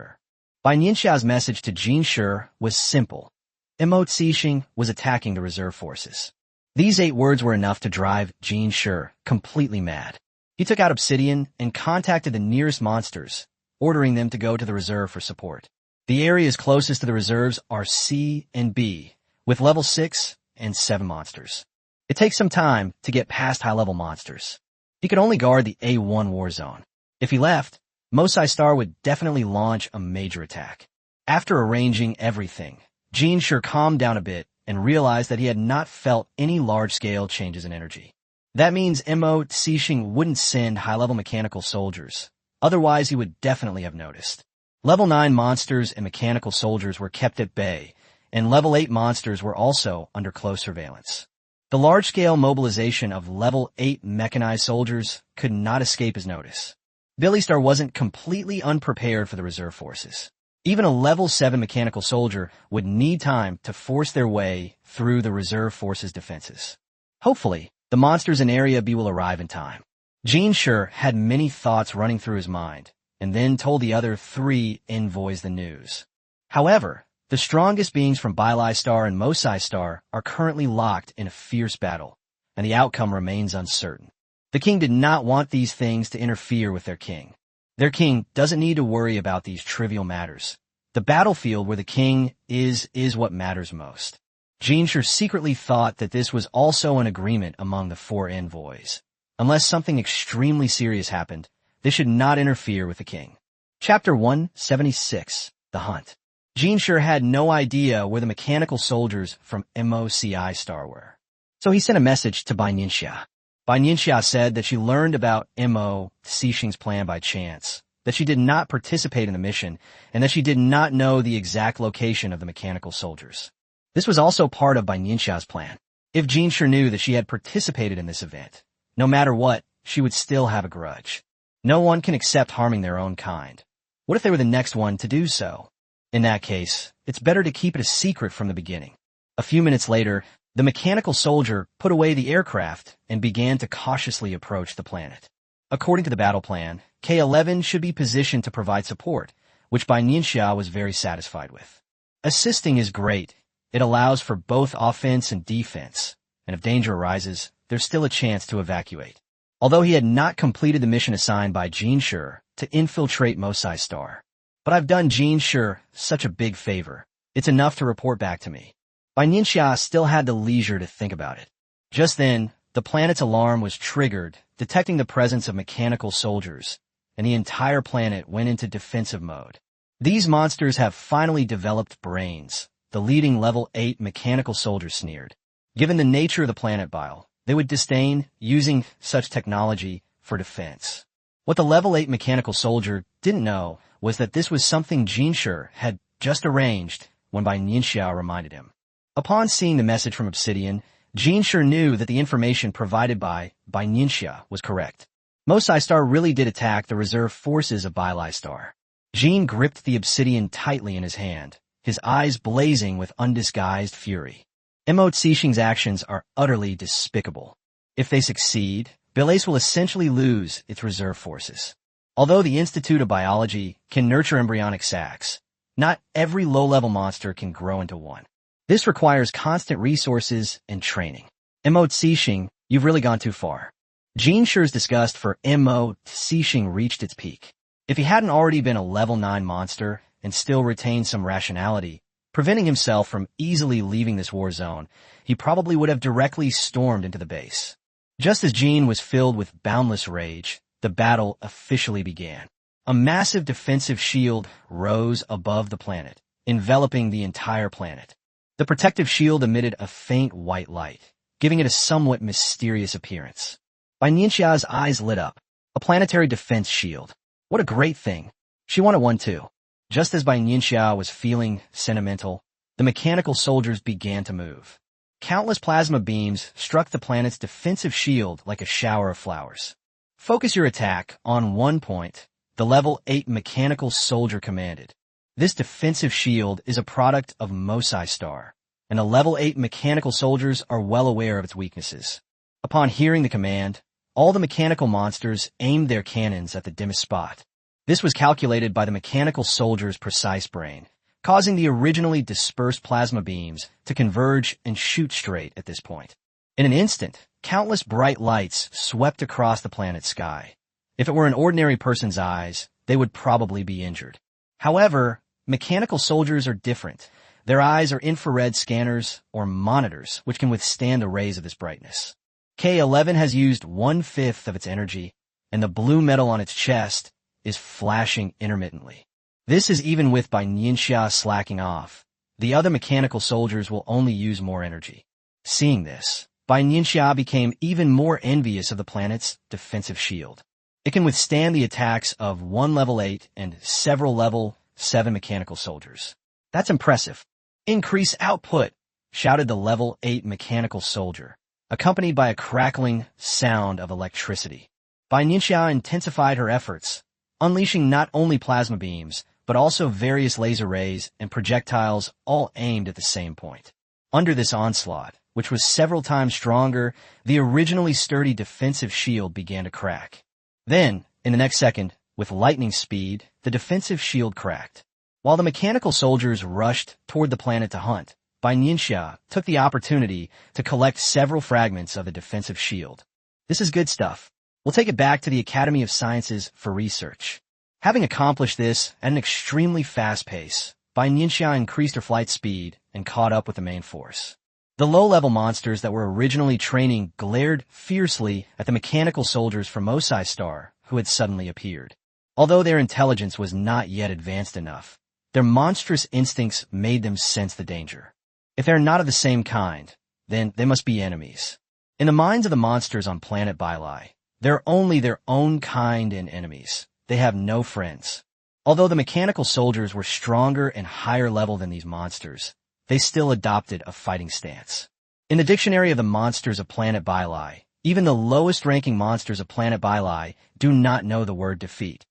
Bai Nianxia's message to Jin Shi was simple. Emote Xixing was attacking the reserve forces. These 8 words were enough to drive Jin Shi completely mad. He took out Obsidian and contacted the nearest monsters, ordering them to go to the reserve for support. The areas closest to the reserves are C and B, with level 6 and 7 monsters. It takes some time to get past high-level monsters. He could only guard the A1 war zone. If he left, Mosai Star would definitely launch a major attack. After arranging everything, Jin Shi calmed down a bit and realized that he had not felt any large-scale changes in energy. That means Emote Xixing wouldn't send high-level mechanical soldiers. Otherwise, he would definitely have noticed. Level 9 monsters and mechanical soldiers were kept at bay, and level 8 monsters were also under close surveillance. The large-scale mobilization of level 8 mechanized soldiers could not escape his notice. Billy Star wasn't completely unprepared for the reserve forces. Even a level 7 mechanical soldier would need time to force their way through the reserve forces' defenses. Hopefully, the monsters in Area B will arrive in time. Jinshi had many thoughts running through his mind, and then told the other 3 envoys the news. However, the strongest beings from Bai Star and Mosai Star are currently locked in a fierce battle, and the outcome remains uncertain. The king did not want these things to interfere with their king. Their king doesn't need to worry about these trivial matters. The battlefield where the king is what matters most. Jinshi secretly thought that this was also an agreement among the 4 envoys. Unless something extremely serious happened, they should not interfere with the king. Chapter 176, The Hunt. Jinshi had no idea where the mechanical soldiers from Moci Star were. So he sent a message to Bai Nianxia. Bai Nianxia said that she learned about Mo Cixing's plan by chance, that she did not participate in the mission, and that she did not know the exact location of the mechanical soldiers. This was also part of Bai Nianxia's plan. If Jinshi knew that she had participated in this event, no matter what, she would still have a grudge. No one can accept harming their own kind. What if they were the next one to do so? In that case, it's better to keep it a secret from the beginning. A few minutes later, the mechanical soldier put away the aircraft and began to cautiously approach the planet. According to the battle plan, K-11 should be positioned to provide support, which Bai Nianxia was very satisfied with. Assisting is great. It allows for both offense and defense, and if danger arises, there's still a chance to evacuate. Although he had not completed the mission assigned by Jinshi to infiltrate Mosai Star. But I've done Jinshi such a big favor. It's enough to report back to me. Bai Nianxia still had the leisure to think about it. Just then, the planet's alarm was triggered, detecting the presence of mechanical soldiers, and the entire planet went into defensive mode. These monsters have finally developed brains, the leading level 8 mechanical soldiers sneered. Given the nature of the planet bile, they would disdain using such technology for defense. What the level 8 mechanical soldier didn't know was that this was something Jinshi had just arranged when Bai Nianxia reminded him. Upon seeing the message from Obsidian, Jinshi knew that the information provided by Bai Nianxia was correct. Mosai Star really did attack the reserve forces of Bai Star. Jin gripped the Obsidian tightly in his hand, his eyes blazing with undisguised fury. Mo Cixing's actions are utterly despicable. If they succeed, Belize will essentially lose its reserve forces. Although the Institute of Biology can nurture embryonic sacs, not every low-level monster can grow into one. This requires constant resources and training. Mo Cixing, you've really gone too far. Jinshi's disgust for Mo Cixing reached its peak. If he hadn't already been a level 9 monster and still retained some rationality, preventing himself from easily leaving this war zone, he probably would have directly stormed into the base. Just as Jin was filled with boundless rage, the battle officially began. A massive defensive shield rose above the planet, enveloping the entire planet. The protective shield emitted a faint white light, giving it a somewhat mysterious appearance. Bai Nianxia's eyes lit up. A planetary defense shield. What a great thing. She wanted one too. Just as Bai Nianxia was feeling sentimental, the mechanical soldiers began to move. Countless plasma beams struck the planet's defensive shield like a shower of flowers. Focus your attack on one point, the level 8 mechanical soldier commanded. This defensive shield is a product of Mosai Star, and the level 8 mechanical soldiers are well aware of its weaknesses. Upon hearing the command, all the mechanical monsters aimed their cannons at the dimmest spot. This was calculated by the mechanical soldier's precise brain, causing the originally dispersed plasma beams to converge and shoot straight at this point. In an instant, countless bright lights swept across the planet's sky. If it were an ordinary person's eyes, they would probably be injured. However, mechanical soldiers are different. Their eyes are infrared scanners or monitors which can withstand the rays of this brightness. K-11 has used 1/5 of its energy, and the blue metal on its chest is flashing intermittently. This is even with Bai Nianxia slacking off. The other mechanical soldiers will only use more energy. Seeing this, Bai Nianxia became even more envious of the planet's defensive shield. It can withstand the attacks of one level 8 and several level 7 mechanical soldiers. That's impressive. Increase output, shouted the level 8 mechanical soldier, accompanied by a crackling sound of electricity. Bai Nianxia intensified her efforts, unleashing not only plasma beams, but also various laser rays and projectiles all aimed at the same point. Under this onslaught, which was several times stronger, the originally sturdy defensive shield began to crack. Then, in the next second, with lightning speed, the defensive shield cracked. While the mechanical soldiers rushed toward the planet to hunt, Bai Nianxia took the opportunity to collect several fragments of the defensive shield. This is good stuff. We'll take it back to the Academy of Sciences for research. Having accomplished this at an extremely fast pace, Bai Nianxia increased her flight speed and caught up with the main force. The low-level monsters that were originally training glared fiercely at the mechanical soldiers from Mosai Star who had suddenly appeared. Although their intelligence was not yet advanced enough, their monstrous instincts made them sense the danger. If they're not of the same kind, then they must be enemies. In the minds of the monsters on planet Bylai, they're only their own kind and enemies. They have no friends. Although the mechanical soldiers were stronger and higher level than these monsters, they still adopted a fighting stance. In the dictionary of the monsters of planet Bylai, even the lowest-ranking monsters of planet Bylai do not know the word defeat.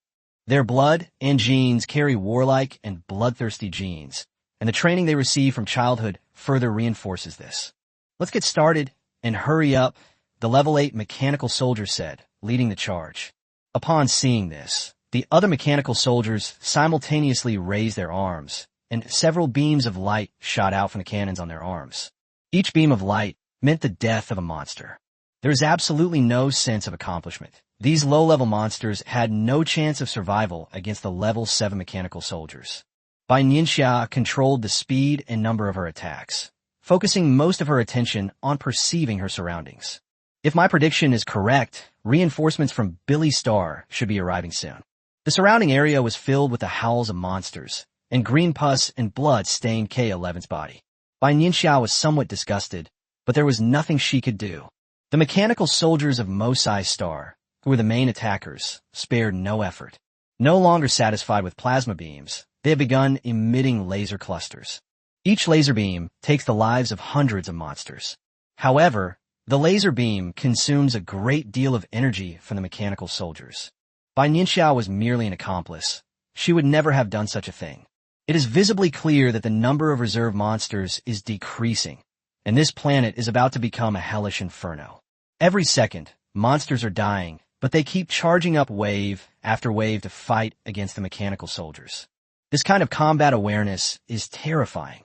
Their blood and genes carry warlike and bloodthirsty genes, and the training they receive from childhood further reinforces this. Let's get started and hurry up, the level 8 mechanical soldier said, leading the charge. Upon seeing this, the other mechanical soldiers simultaneously raised their arms, and several beams of light shot out from the cannons on their arms. Each beam of light meant the death of a monster. There is absolutely no sense of accomplishment. These low-level monsters had no chance of survival against the level 7 mechanical soldiers. Bai Nianxia controlled the speed and number of her attacks, focusing most of her attention on perceiving her surroundings. If my prediction is correct, reinforcements from Billy Star should be arriving soon. The surrounding area was filled with the howls of monsters, and green pus and blood stained K-11's body. Bai Nianxia was somewhat disgusted, but there was nothing she could do. The mechanical soldiers of Mosai Star, who were the main attackers, spared no effort. No longer satisfied with plasma beams, they had begun emitting laser clusters. Each laser beam takes the lives of hundreds of monsters. However, the laser beam consumes a great deal of energy from the mechanical soldiers. Bai Nianxia was merely an accomplice. She would never have done such a thing. It is visibly clear that the number of reserve monsters is decreasing, and this planet is about to become a hellish inferno. Every second, monsters are dying, but they keep charging up wave after wave to fight against the mechanical soldiers. This kind of combat awareness is terrifying.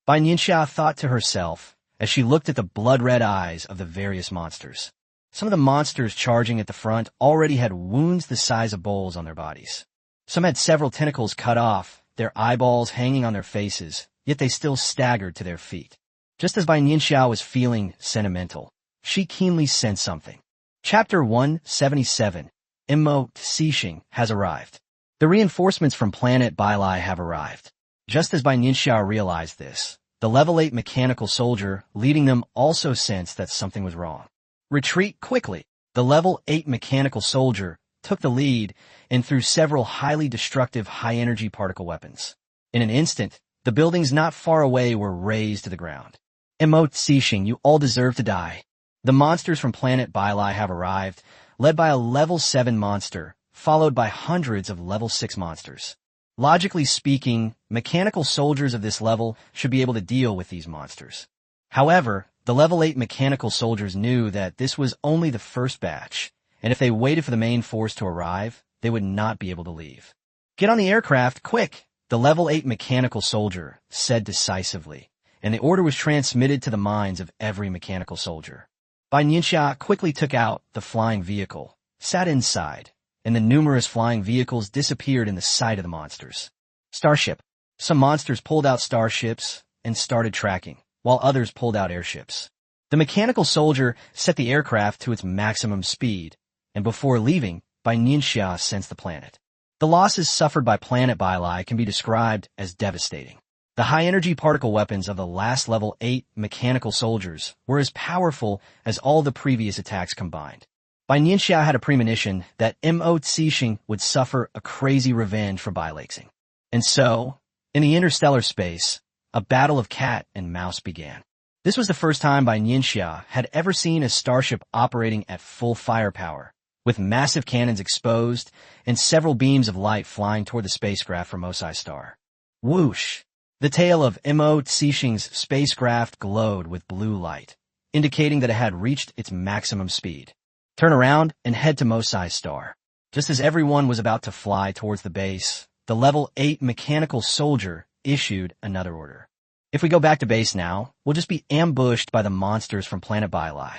Bai Nianxia thought to herself as she looked at the blood-red eyes of the various monsters. Some of the monsters charging at the front already had wounds the size of bowls on their bodies. Some had several tentacles cut off, their eyeballs hanging on their faces, yet they still staggered to their feet. Just as Bai Nianxia was feeling sentimental, she keenly sensed something. Chapter 177, Immo Tseishing, has arrived. The reinforcements from planet Bylai have arrived. Just as Bai Nianxia realized this, the level 8 mechanical soldier leading them also sensed that something was wrong. Retreat quickly. The level 8 mechanical soldier took the lead and threw several highly destructive high-energy particle weapons. In an instant, the buildings not far away were razed to the ground. Immo Tseishing, you all deserve to die. The monsters from planet Bylai have arrived, led by a level 7 monster, followed by hundreds of level 6 monsters. Logically speaking, mechanical soldiers of this level should be able to deal with these monsters. However, the level 8 mechanical soldiers knew that this was only the first batch, and if they waited for the main force to arrive, they would not be able to leave. Get on the aircraft, quick! The level 8 mechanical soldier said decisively, and the order was transmitted to the minds of every mechanical soldier. Bai Nianxia quickly took out the flying vehicle, sat inside, and the numerous flying vehicles disappeared in the sight of the monsters. Starship. Some monsters pulled out starships and started tracking, while others pulled out airships. The mechanical soldier set the aircraft to its maximum speed, and before leaving, Bai Nianxia sensed the planet. The losses suffered by planet Bylai can be described as devastating. The high-energy particle weapons of the last level 8 mechanical soldiers were as powerful as all the previous attacks combined. Bai Nianxia had a premonition that Immo Tseishing would suffer a crazy revenge for Bailaxing. And so, in the interstellar space, a battle of cat and mouse began. This was the first time Bai Nianxia had ever seen a starship operating at full firepower, with massive cannons exposed and several beams of light flying toward the spacecraft from Mosai Star. Whoosh! The tail of Mo Cixing's spacecraft glowed with blue light, indicating that it had reached its maximum speed. Turn around and head to Mosai Star. Just as everyone was about to fly towards the base, the level 8 mechanical soldier issued another order. If we go back to base now, we'll just be ambushed by the monsters from planet Bailai.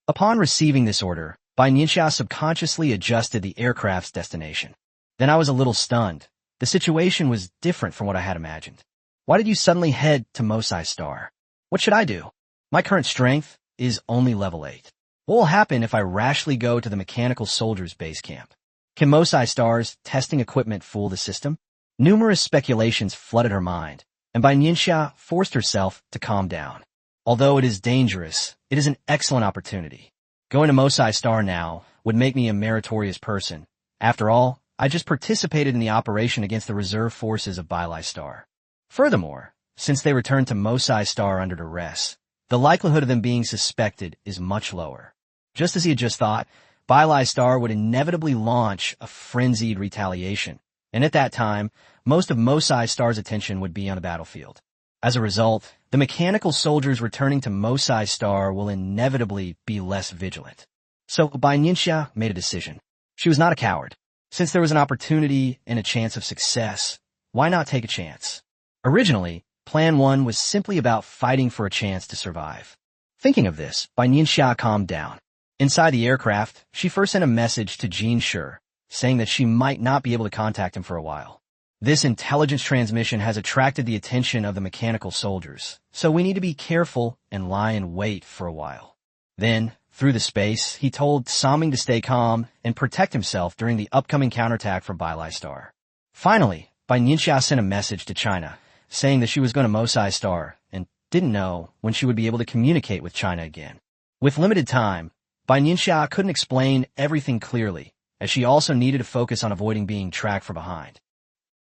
Upon receiving this order, Bai Nianxia subconsciously adjusted the aircraft's destination. Then I was a little stunned. The situation was different from what I had imagined. Why did you suddenly head to Mosai Star? What should I do? My current strength is only level 8. What will happen if I rashly go to the mechanical soldiers' base camp? Can Mosai Star's testing equipment fool the system? Numerous speculations flooded her mind, and Bai Nianxia forced herself to calm down. Although it is dangerous, it is an excellent opportunity. Going to Mosai Star now would make me a meritorious person. After all, I just participated in the operation against the reserve forces of Bailai Star. Furthermore, since they returned to Mosai Star under duress, the likelihood of them being suspected is much lower. Just as he had just thought, Bailai Star would inevitably launch a frenzied retaliation, and at that time, most of Mosai Star's attention would be on the battlefield. As a result, the mechanical soldiers returning to Mosai Star will inevitably be less vigilant. So Bai Nianxia made a decision. She was not a coward. Since there was an opportunity and a chance of success, why not take a chance? Originally, Plan 1 was simply about fighting for a chance to survive. Thinking of this, Bai Nianxia calmed down. Inside the aircraft, she first sent a message to Jin Shi, saying that she might not be able to contact him for a while. This intelligence transmission has attracted the attention of the mechanical soldiers, so we need to be careful and lie in wait for a while. Then, through the space, he told Saming to stay calm and protect himself during the upcoming counterattack from Bailai Star. Finally, Bai Nianxia sent a message to China, saying that she was going to Mosai Star and didn't know when she would be able to communicate with China again. With limited time, Bai Nianxia couldn't explain everything clearly, as she also needed to focus on avoiding being tracked from behind.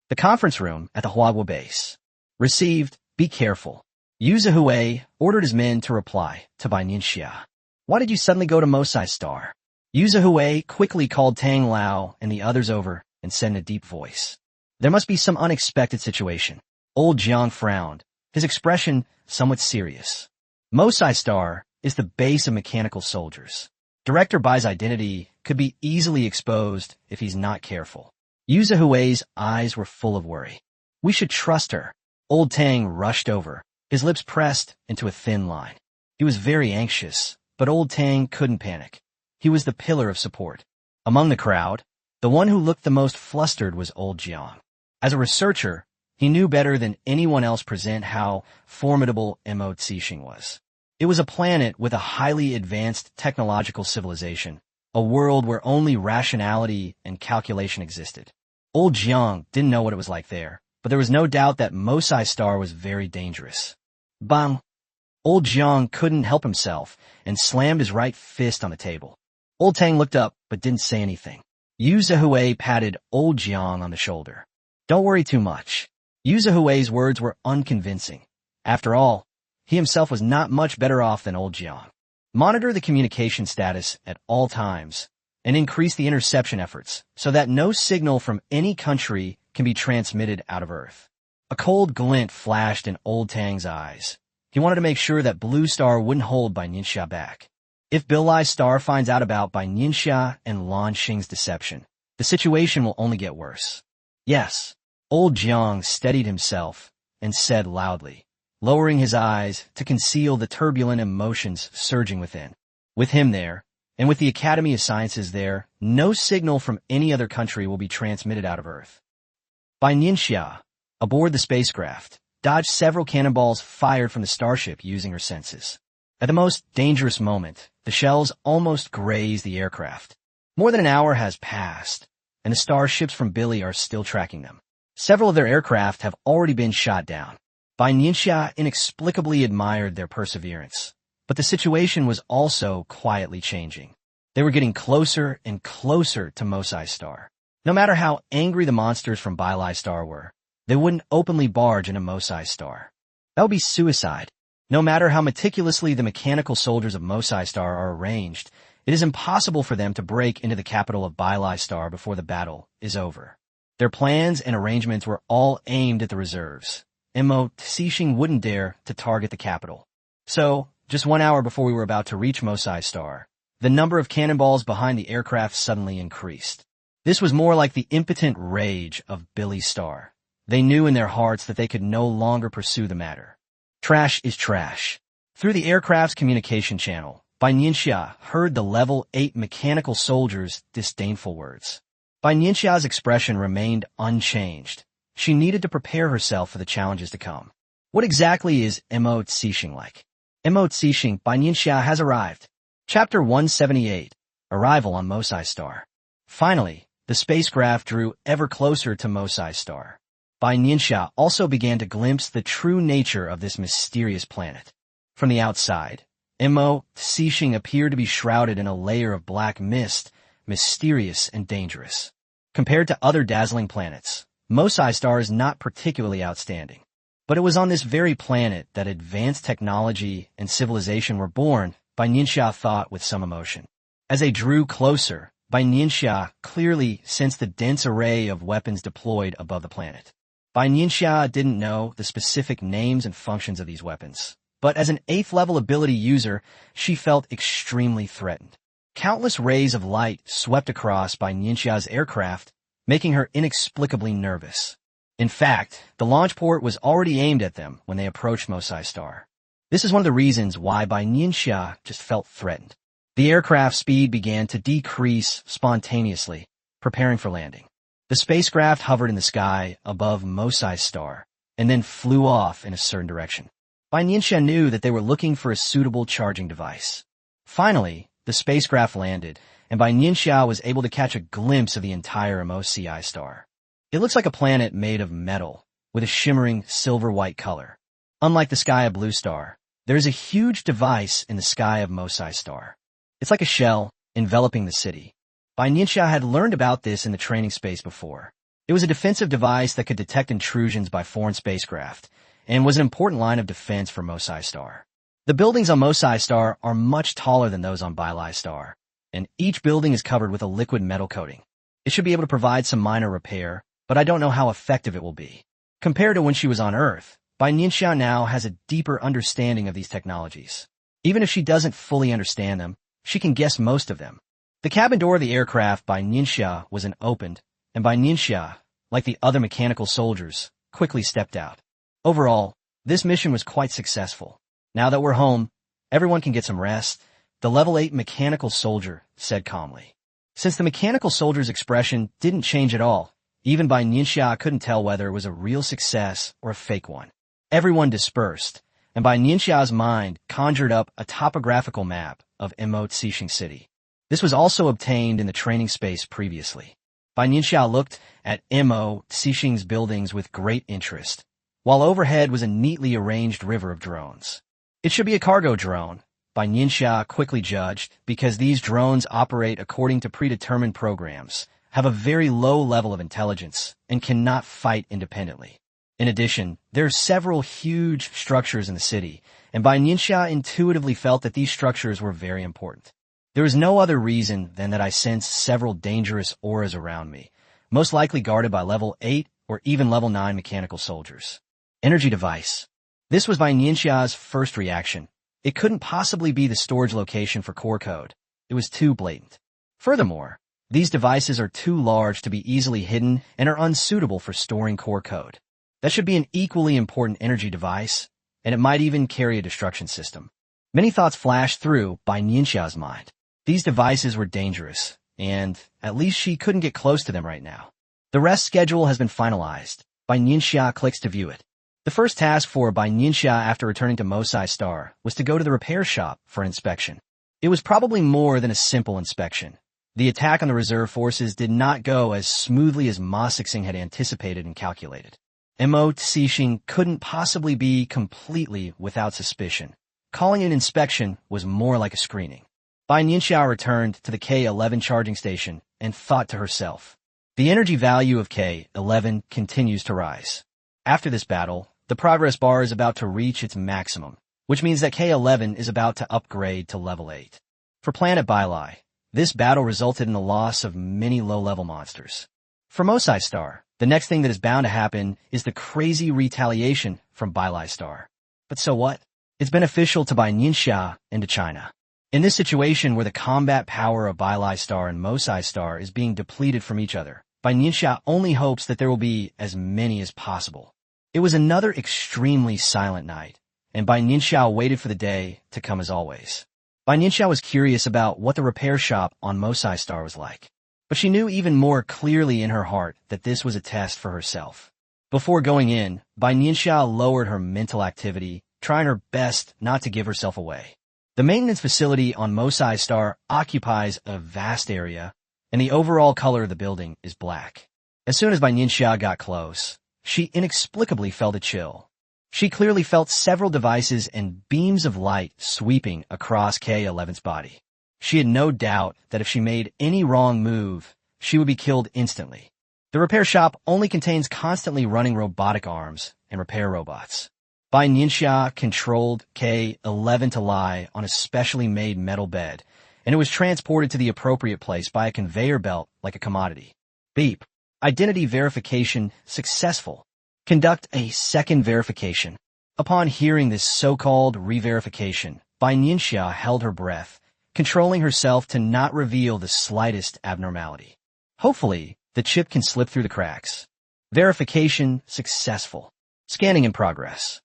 The conference room at the Huagua base. Received, be careful. Yu Zhihui ordered his men to reply to Bai Nianxia. Why did you suddenly go to Mosai Star? Yu Zhihui quickly called Tang Lao and the others over and said in a deep voice. There must be some unexpected situation. Old Jiang frowned, his expression somewhat serious. Mosai Star is the base of mechanical soldiers. Director Bai's identity could be easily exposed if he's not careful. Yu Zhihui's eyes were full of worry. We should trust her. Old Tang rushed over, his lips pressed into a thin line. He was very anxious, but Old Tang couldn't panic. He was the pillar of support. Among the crowd, the one who looked the most flustered was Old Jiang. As a researcher, he knew better than anyone else present how formidable Mo Cixing was. It was a planet with a highly advanced technological civilization, a world where only rationality and calculation existed. Old Jiang didn't know what it was like there, but there was no doubt that Mosai Star was very dangerous. Bang! Old Jiang couldn't help himself and slammed his right fist on the table. Old Tang looked up but didn't say anything. Yu Zhihui patted Old Jiang on the shoulder. Don't worry too much. Yu Zhihui's words were unconvincing. After all, he himself was not much better off than Old Jiang. Monitor the communication status at all times and increase the interception efforts so that no signal from any country can be transmitted out of Earth. A cold glint flashed in Old Tang's eyes. He wanted to make sure that Blue Star wouldn't hold Bai Nianxia back. If Bailai Star finds out about Bai Nianxia and Lan Xing's deception, the situation will only get worse. Yes, Old Jiang steadied himself and said loudly, lowering his eyes to conceal the turbulent emotions surging within. With him there, and with the Academy of Sciences there, no signal from any other country will be transmitted out of Earth. Bai Nianxia, aboard the spacecraft, dodged several cannonballs fired from the starship using her senses. At the most dangerous moment, the shells almost grazed the aircraft. More than an hour has passed, and the starships from Billy are still tracking them. Several of their aircraft have already been shot down. Bai Nianxia inexplicably admired their perseverance, but the situation was also quietly changing. They were getting closer and closer to Mosai Star. No matter how angry the monsters from Bailai Star were, they wouldn't openly barge into Mosai Star. That would be suicide. No matter how meticulously the mechanical soldiers of Mosai Star are arranged, it is impossible for them to break into the capital of Bai Star before the battle is over. Their plans and arrangements were all aimed at the reserves. Mo Tsixing wouldn't dare to target the capital. So, just 1 hour before we were about to reach Mosai Star, the number of cannonballs behind the aircraft suddenly increased. This was more like the impotent rage of Billy Star. They knew in their hearts that they could no longer pursue the matter. Trash is trash. Through the aircraft's communication channel, Bai Nianxia heard the level 8 mechanical soldiers' disdainful words. Bai Nianxia's expression remained unchanged. She needed to prepare herself for the challenges to come. What exactly is Mo Tsixing like? Mo Tsixing Bai Nianxia has arrived. Chapter 178, Arrival on Mosai Star. Finally, the spacecraft drew ever closer to Mosai Star. Bai Nianxia also began to glimpse the true nature of this mysterious planet. From the outside, Mo Tsixing appeared to be shrouded in a layer of black mist, mysterious and dangerous. Compared to other dazzling planets, Mosai Star is not particularly outstanding. But it was on this very planet that advanced technology and civilization were born, Bai Nianxia thought with some emotion. As they drew closer, Bai Nianxia clearly sensed the dense array of weapons deployed above the planet. Bai Nianxia didn't know the specific names and functions of these weapons, but as an 8th level ability user, she felt extremely threatened. Countless rays of light swept across Bai Nianxia's aircraft, making her inexplicably nervous. In fact, the launch port was already aimed at them when they approached Mosai Star. This is one of the reasons why Bai Nianxia just felt threatened. The aircraft's speed began to decrease spontaneously, preparing for landing. The spacecraft hovered in the sky above Mosai Star, and then flew off in a certain direction. Bai Nianxia knew that they were looking for a suitable charging device. Finally, the spacecraft landed, and Bai Nianxia was able to catch a glimpse of the entire Mosai Star. It looks like a planet made of metal, with a shimmering silver-white color. Unlike the sky of Blue Star, there is a huge device in the sky of Mosai Star. It's like a shell enveloping the city. Bai Nianxia had learned about this in the training space before. It was a defensive device that could detect intrusions by foreign spacecraft, and was an important line of defense for Mosai Star. The buildings on Mosai Star are much taller than those on Bai Star, and each building is covered with a liquid metal coating. It should be able to provide some minor repair, but I don't know how effective it will be. Compared to when she was on Earth, Bai Nianxia now has a deeper understanding of these technologies. Even if she doesn't fully understand them, she can guess most of them. The cabin door of the aircraft Bai Nianxia was opened, and Bai Nianxia, like the other mechanical soldiers, quickly stepped out. Overall, this mission was quite successful. Now that we're home, everyone can get some rest, the level 8 mechanical soldier said calmly. Since the mechanical soldier's expression didn't change at all, even Bai Nianxia couldn't tell whether it was a real success or a fake one. Everyone dispersed, and Bai Nianxia's mind conjured up a topographical map of Mo Tsixing City. This was also obtained in the training space previously. Bai Nianxia looked at Mo Tsixing's buildings with great interest, while overhead was a neatly arranged river of drones. It should be a cargo drone, Bai Nianxia quickly judged, because these drones operate according to predetermined programs, have a very low level of intelligence, and cannot fight independently. In addition, there are several huge structures in the city, and Bai Nianxia intuitively felt that these structures were very important. There is no other reason than that I sense several dangerous auras around me, most likely guarded by level 8 or even level 9 mechanical soldiers. Energy device. This was Bai Nianxia's first reaction. It couldn't possibly be the storage location for core code. It was too blatant. Furthermore, these devices are too large to be easily hidden and are unsuitable for storing core code. That should be an equally important energy device, and it might even carry a destruction system. Many thoughts flashed through Bai Nianxia's mind. These devices were dangerous, and at least she couldn't get close to them right now. The rest schedule has been finalized. Bai Nianxia clicks to view it. The first task for Bai Nianxia after returning to Mosai Star was to go to the repair shop for inspection. It was probably more than a simple inspection. The attack on the reserve forces did not go as smoothly as Ma Xixing had anticipated and calculated. Mo Tsixing couldn't possibly be completely without suspicion. Calling it an inspection was more like a screening. Bai Nianxia returned to the K11 charging station and thought to herself, the energy value of K11 continues to rise. After this battle, the progress bar is about to reach its maximum, which means that K11 is about to upgrade to level 8. For Planet Bylai, this battle resulted in the loss of many low-level monsters. For Mosai Star, the next thing that is bound to happen is the crazy retaliation from Bylai Star. But so what? It's beneficial to Bai Nianxia and to China. In this situation where the combat power of Bylai Star and Mosai Star is being depleted from each other, Bai Nianxia only hopes that there will be as many as possible. It was another extremely silent night, and Bai Nianxia waited for the day to come as always. Bai Nianxia was curious about what the repair shop on Mosai Star was like, but she knew even more clearly in her heart that this was a test for herself. Before going in, Bai Nianxia lowered her mental activity, trying her best not to give herself away. The maintenance facility on Mosai Star occupies a vast area, and the overall color of the building is black. As soon as Bai Nianxia got close, she inexplicably felt a chill. She clearly felt several devices and beams of light sweeping across K11's body. She had no doubt that if she made any wrong move, she would be killed instantly. The repair shop only contains constantly running robotic arms and repair robots. Bai Nianxia controlled K11 to lie on a specially made metal bed, and it was transported to the appropriate place by a conveyor belt like a commodity. Beep. Identity verification successful. Conduct a second verification. Upon hearing this so-called re-verification, Bai Nianxia held her breath, controlling herself to not reveal the slightest abnormality. Hopefully, the chip can slip through the cracks. Verification successful. Scanning in progress.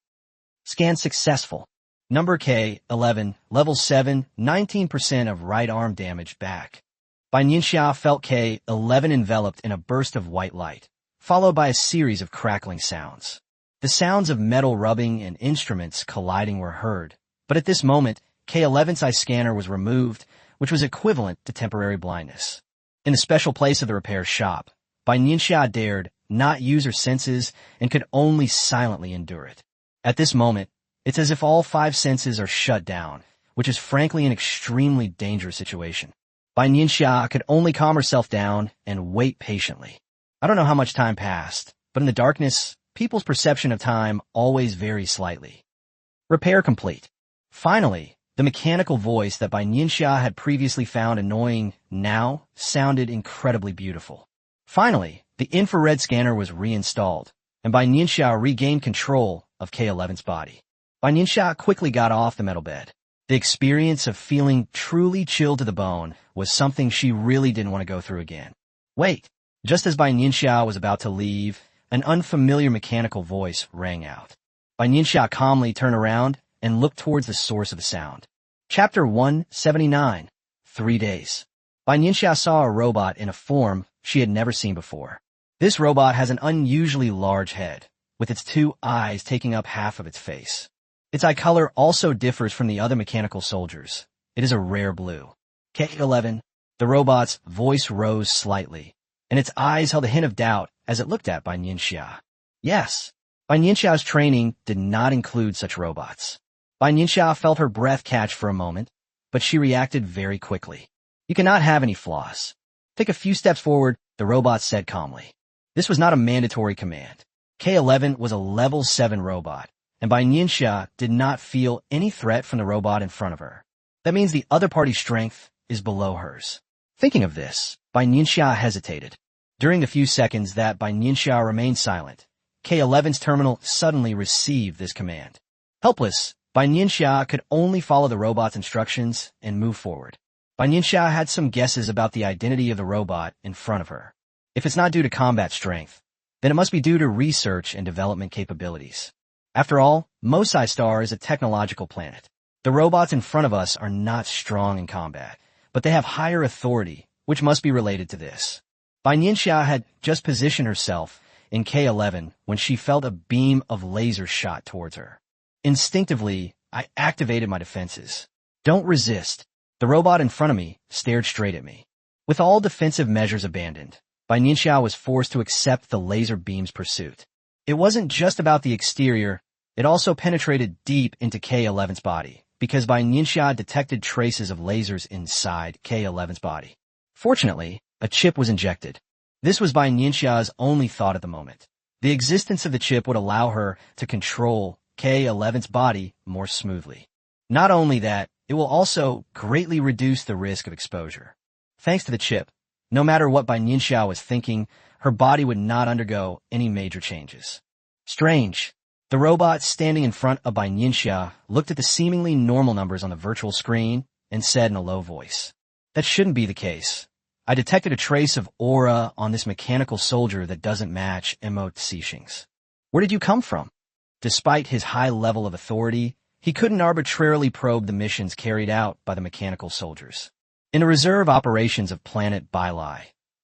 Scan successful. Number K11, level 7, 19% of right arm damage back. Bai Nianxia felt K11 enveloped in a burst of white light, followed by a series of crackling sounds. The sounds of metal rubbing and instruments colliding were heard, but at this moment, K11's eye scanner was removed, which was equivalent to temporary blindness. In the special place of the repair shop, Bai Nianxia dared not use her senses and could only silently endure it. At this moment, it's as if all 5 senses are shut down, which is frankly an extremely dangerous situation. Bai Nianxia could only calm herself down and wait patiently. I don't know how much time passed, but in the darkness, people's perception of time always varies slightly. Repair complete. Finally, the mechanical voice that Bai Nianxia had previously found annoying now sounded incredibly beautiful. Finally, the infrared scanner was reinstalled, and Bai Nianxia regained control of K11's body. Bai Nianxia quickly got off the metal bed. The experience of feeling truly chilled to the bone was something she really didn't want to go through again. Wait. Just as Bai Nianxia was about to leave, an unfamiliar mechanical voice rang out. Bai Nianxia calmly turned around and looked towards the source of the sound. Chapter 179. 3 days. Bai Nianxia saw a robot in a form she had never seen before. This robot has an unusually large head, with its 2 eyes taking up half of its face. Its eye color also differs from the other mechanical soldiers. It is a rare blue. K11. The robot's voice rose slightly, and its eyes held a hint of doubt as it looked at Bai Nianxia. Yes, Bai Nianxia's training did not include such robots. Bai Nianxia felt her breath catch for a moment, but she reacted very quickly. You cannot have any flaws. Take a few steps forward, the robot said calmly. This was not a mandatory command. K11 was a level 7 robot, and Bai Nianxia did not feel any threat from the robot in front of her. That means the other party's strength is below hers. Thinking of this, Bai Nianxia hesitated. During the few seconds that Bai Nianxia remained silent, K11's terminal suddenly received this command. Helpless, Bai Nianxia could only follow the robot's instructions and move forward. Bai Nianxia had some guesses about the identity of the robot in front of her. If it's not due to combat strength, then it must be due to research and development capabilities. After all, Mosai Star is a technological planet. The robots in front of us are not strong in combat, but they have higher authority, which must be related to this. Bai Nianxia had just positioned herself in K11 when she felt a beam of laser shot towards her. Instinctively, I activated my defenses. Don't resist. The robot in front of me stared straight at me. With all defensive measures abandoned, Bai Nianxia was forced to accept the laser beam's pursuit. It wasn't just about the exterior, it also penetrated deep into K11's body, because Bai Nianxia detected traces of lasers inside K11's body. Fortunately, a chip was injected. This was Bai Nianxia's only thought at the moment. The existence of the chip would allow her to control K-11's body more smoothly. Not only that, it will also greatly reduce the risk of exposure. Thanks to the chip, no matter what Bai Nianxia was thinking, her body would not undergo any major changes. Strange. The robot standing in front of Bai Nianxia looked at the seemingly normal numbers on the virtual screen and said in a low voice, "That shouldn't be the case. I detected a trace of aura on this mechanical soldier that doesn't match Mo Cixing's. Where did you come from?" Despite his high level of authority, he couldn't arbitrarily probe the missions carried out by the mechanical soldiers. In the reserve operations of planet Bai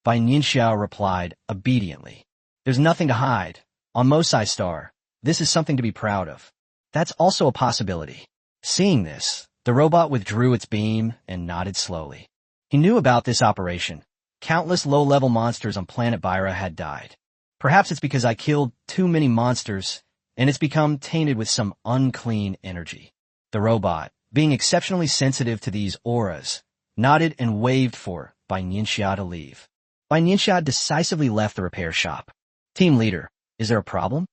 Nianxia replied obediently, "There's nothing to hide. On Mosai Star, this is something to be proud of." That's also a possibility. Seeing this, the robot withdrew its beam and nodded slowly. He knew about this operation. Countless low-level monsters on planet Byra had died. Perhaps it's because I killed too many monsters and it's become tainted with some unclean energy. The robot, being exceptionally sensitive to these auras, nodded and waved for Bai Nianxia to leave. Bai Nianxia decisively left the repair shop. "Team leader, is there a problem?"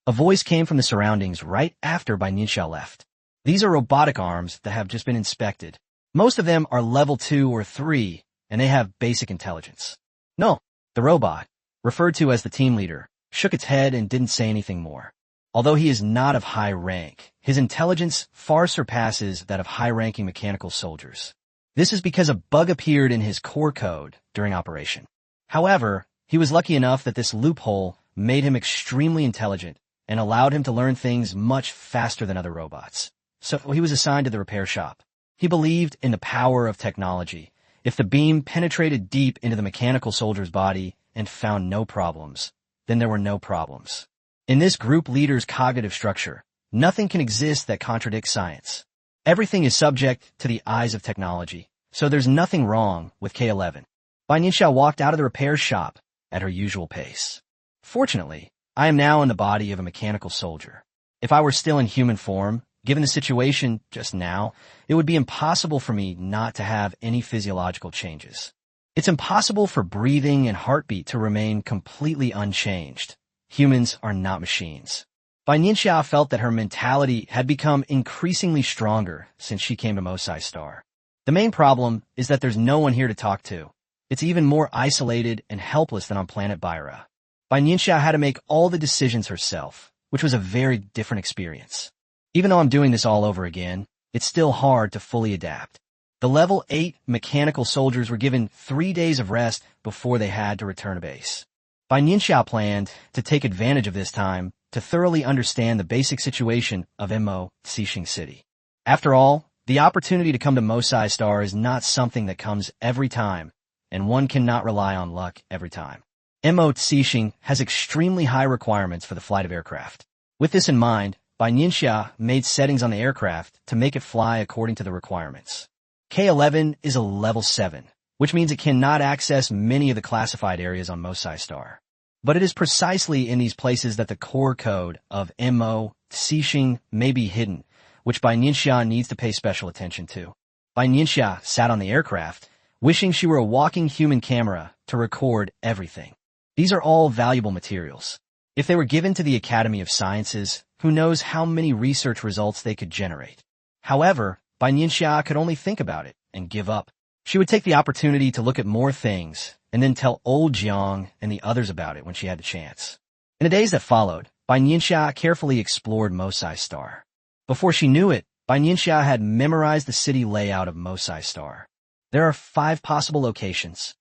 A voice came from the surroundings right after Bai Nianxia left. "These are robotic arms that have just been inspected. Most of them are level 2 or 3, and they have basic intelligence." "No." The robot, referred to as the team leader, shook its head and didn't say anything more. Although he is not of high rank, his intelligence far surpasses that of high-ranking mechanical soldiers. This is because a bug appeared in his core code during operation. However, he was lucky enough that this loophole made him extremely intelligent and allowed him to learn things much faster than other robots. So he was assigned to the repair shop. He believed in the power of technology. If the beam penetrated deep into the mechanical soldier's body and found no problems, then there were no problems. In this group leader's cognitive structure, nothing can exist that contradicts science. Everything is subject to the eyes of technology, so there's nothing wrong with K-11. Bai Nianxia walked out of the repair shop at her usual pace. "Fortunately, I am now in the body of a mechanical soldier. If I were still in human form, given the situation just now, it would be impossible for me not to have any physiological changes. It's impossible for breathing and heartbeat to remain completely unchanged. Humans are not machines." Bai Nianxia felt that her mentality had become increasingly stronger since she came to Mosai Star. The main problem is that there's no one here to talk to. It's even more isolated and helpless than on planet Byra. Bai Nianxia had to make all the decisions herself, which was a very different experience. Even though I'm doing this all over again, it's still hard to fully adapt. The level 8 mechanical soldiers were given 3 days of rest before they had to return to base. Bai Nianxia planned to take advantage of this time to thoroughly understand the basic situation of Mo Cixing City. After all, the opportunity to come to Mosai Star is not something that comes every time, and one cannot rely on luck every time. Mo Cixing has extremely high requirements for the flight of aircraft. With this in mind, Bai Nianxia made settings on the aircraft to make it fly according to the requirements. K-11 is a level 7, which means it cannot access many of the classified areas on Mosai Star. But it is precisely in these places that the core code of Mo Cixing may be hidden, which Bai Nianxia needs to pay special attention to. Bai Nianxia sat on the aircraft, wishing she were a walking human camera to record everything. These are all valuable materials. If they were given to the Academy of Sciences, who knows how many research results they could generate. However, Bai Nianxia could only think about it and give up. She would take the opportunity to look at more things and then tell old Jiang and the others about it when she had the chance. In the days that followed, Bai Nianxia carefully explored Mosai Star. Before she knew it, Bai Nianxia had memorized the city layout of Mosai Star. There are 5 possible locations.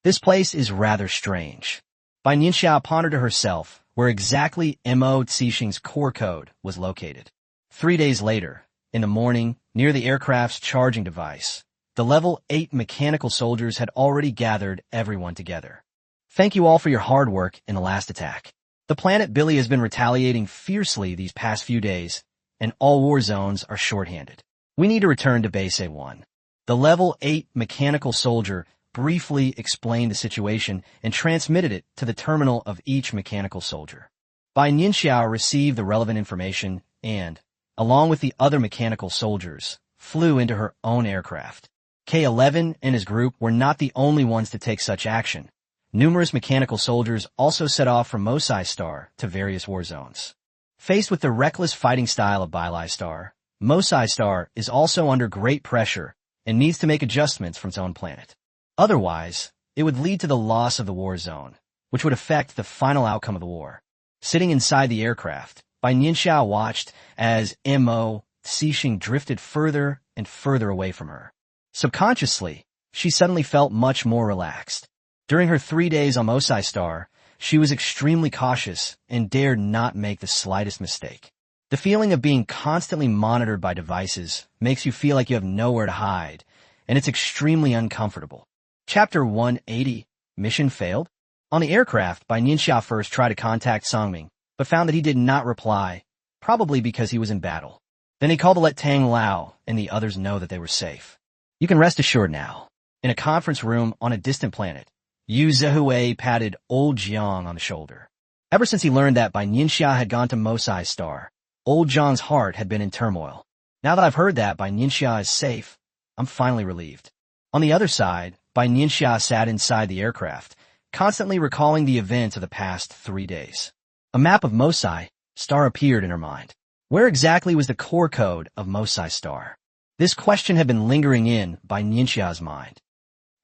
This place is rather strange. Bai Nianxia pondered to herself where exactly Mo Cixing's core code was located. 3 days later, in the morning, near the aircraft's charging device, the level 8 mechanical soldiers had already gathered everyone together. "Thank you all for your hard work in the last attack. The planet Billy has been retaliating fiercely these past few days, and all war zones are shorthanded. We need to return to Base A1. The level 8 mechanical soldier briefly explained the situation and transmitted it to the terminal of each mechanical soldier. Bai Nianxia received the relevant information and, along with the other mechanical soldiers, flew into her own aircraft. K-11 and his group were not the only ones to take such action. numerous mechanical soldiers also set off from Mosai Star to various war zones. Faced with the reckless fighting style of Bai Star, Mosai Star is also under great pressure and needs to make adjustments from its own planet. Otherwise, it would lead to the loss of the war zone, which would affect the final outcome of the war. Sitting inside the aircraft, Bai Nianxia watched as Mo. Xixing drifted further and further away from her. Subconsciously, she suddenly felt much more relaxed. During her 3 days on Mosai Star, she was extremely cautious and dared not make the slightest mistake. The feeling of being constantly monitored by devices makes you feel like you have nowhere to hide, and it's extremely uncomfortable. Chapter 180, Mission Failed? On the aircraft, Bai Nianxia first tried to contact Songming, but found that he did not reply, probably because he was in battle. Then he called to let Tang Lao and the others know that they were safe. You can rest assured now. In a conference room on a distant planet, Yu Zihue patted old Jiang on the shoulder. Ever since he learned that Bai Nianxia had gone to Mosai Star, old Jiang's heart had been in turmoil. Now that I've heard that Bai Nianxia is safe, I'm finally relieved. On the other side, Bai Nianxia sat inside the aircraft, constantly recalling the events of the past 3 days. A map of Mosai Star appeared in her mind. Where exactly was the core code of Mosai Star? This question had been lingering in Bai Nianxia's mind.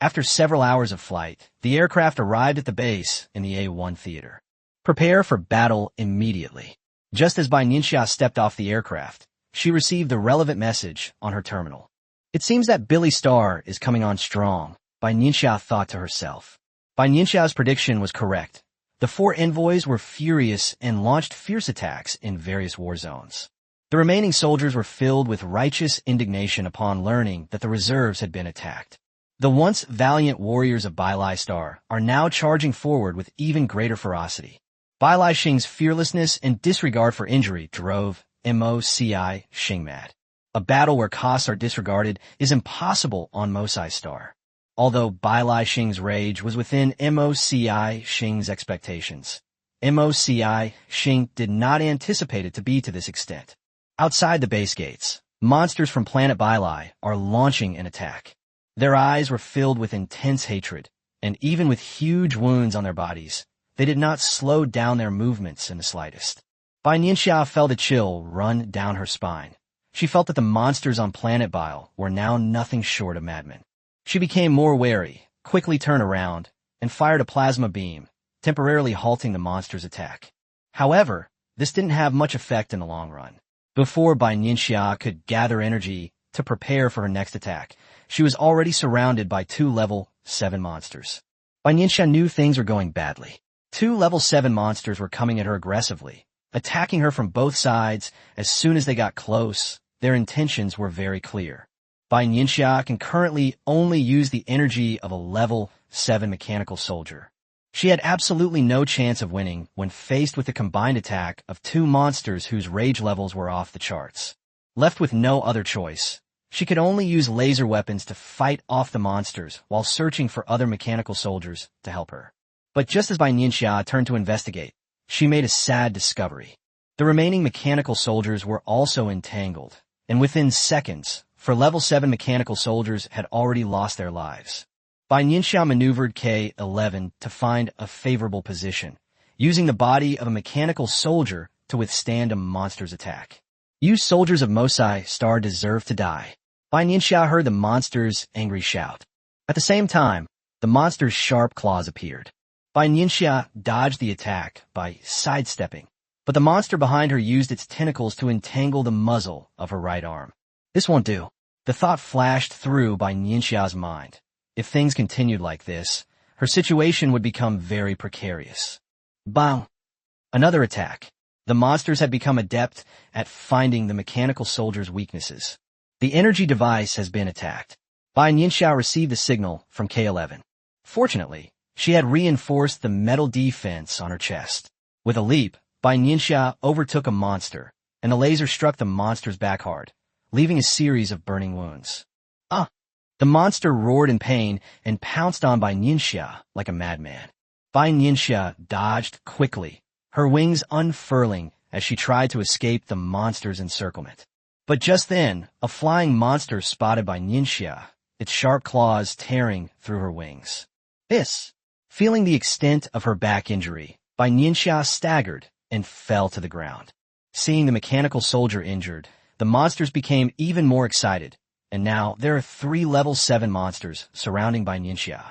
After several hours of flight, the aircraft arrived at the base in the A1 theater. Prepare for battle immediately. Just as Bai Nianxia stepped off the aircraft, she received the relevant message on her terminal. It seems that Billy Star is coming on strong, Bai Nianxia thought to herself. Bai Nianxia's prediction was correct. The 4 envoys were furious and launched fierce attacks in various war zones. The remaining soldiers were filled with righteous indignation upon learning that the reserves had been attacked. The once valiant warriors of Bai Star are now charging forward with even greater ferocity. Bai Xing's fearlessness and disregard for injury drove Mo.Ci Xing mad. A battle where costs are disregarded is impossible on Mosai Star. Although Bai Xing's rage was within Mo.Ci Xing's expectations, Mo.Ci Xing did not anticipate it to be to this extent. Outside the base gates, monsters from planet Bai are launching an attack. Their eyes were filled with intense hatred, and even with huge wounds on their bodies, they did not slow down their movements in the slightest. Bai Nianxia felt a chill run down her spine. She felt that the monsters on planet Bai were now nothing short of madmen. She became more wary, quickly turned around, and fired a plasma beam, temporarily halting the monster's attack. However, this didn't have much effect in the long run. Before Bai Nianxia could gather energy to prepare for her next attack, she was already surrounded by 2 level 7 monsters. Bai Nianxia knew things were going badly. 2 level 7 monsters were coming at her aggressively, attacking her from both sides. As soon as they got close, their intentions were very clear. Bai Nianxia can currently only use the energy of a level 7 mechanical soldier. She had absolutely no chance of winning when faced with the combined attack of 2 monsters whose rage levels were off the charts. Left with no other choice, she could only use laser weapons to fight off the monsters while searching for other mechanical soldiers to help her. But just as Bai Nianxia turned to investigate, she made a sad discovery. The remaining mechanical soldiers were also entangled, and within seconds, for level 7 mechanical soldiers had already lost their lives. Bai Nianxia maneuvered K11 to find a favorable position, using the body of a mechanical soldier to withstand a monster's attack. You soldiers of Mosai Star deserve to die. Bai Nianxia heard the monster's angry shout. At the same time, the monster's sharp claws appeared. Bai Nianxia dodged the attack by sidestepping, but the monster behind her used its tentacles to entangle the muzzle of her right arm. This won't do. The thought flashed through Bai Nianxia's mind. If things continued like this, her situation would become very precarious. Bang! Another attack. The monsters had become adept at finding the mechanical soldier's weaknesses. The energy device has been attacked. Bai Nianxia received a signal from K11. Fortunately, she had reinforced the metal defense on her chest. With a leap, Bai Nianxia overtook a monster, and the laser struck the monster's back hard, leaving a series of burning wounds. Ah! The monster roared in pain and pounced on Bai Nianxia like a madman. Bai Nianxia dodged quickly, her wings unfurling as she tried to escape the monster's encirclement. But just then, a flying monster spotted Bai Nianxia, its sharp claws tearing through her wings. Hiss! Feeling the extent of her back injury, Bai Nianxia staggered and fell to the ground. Seeing the mechanical soldier injured, the monsters became even more excited, and now there are 3 level 7 monsters surrounding Bai Nianxia.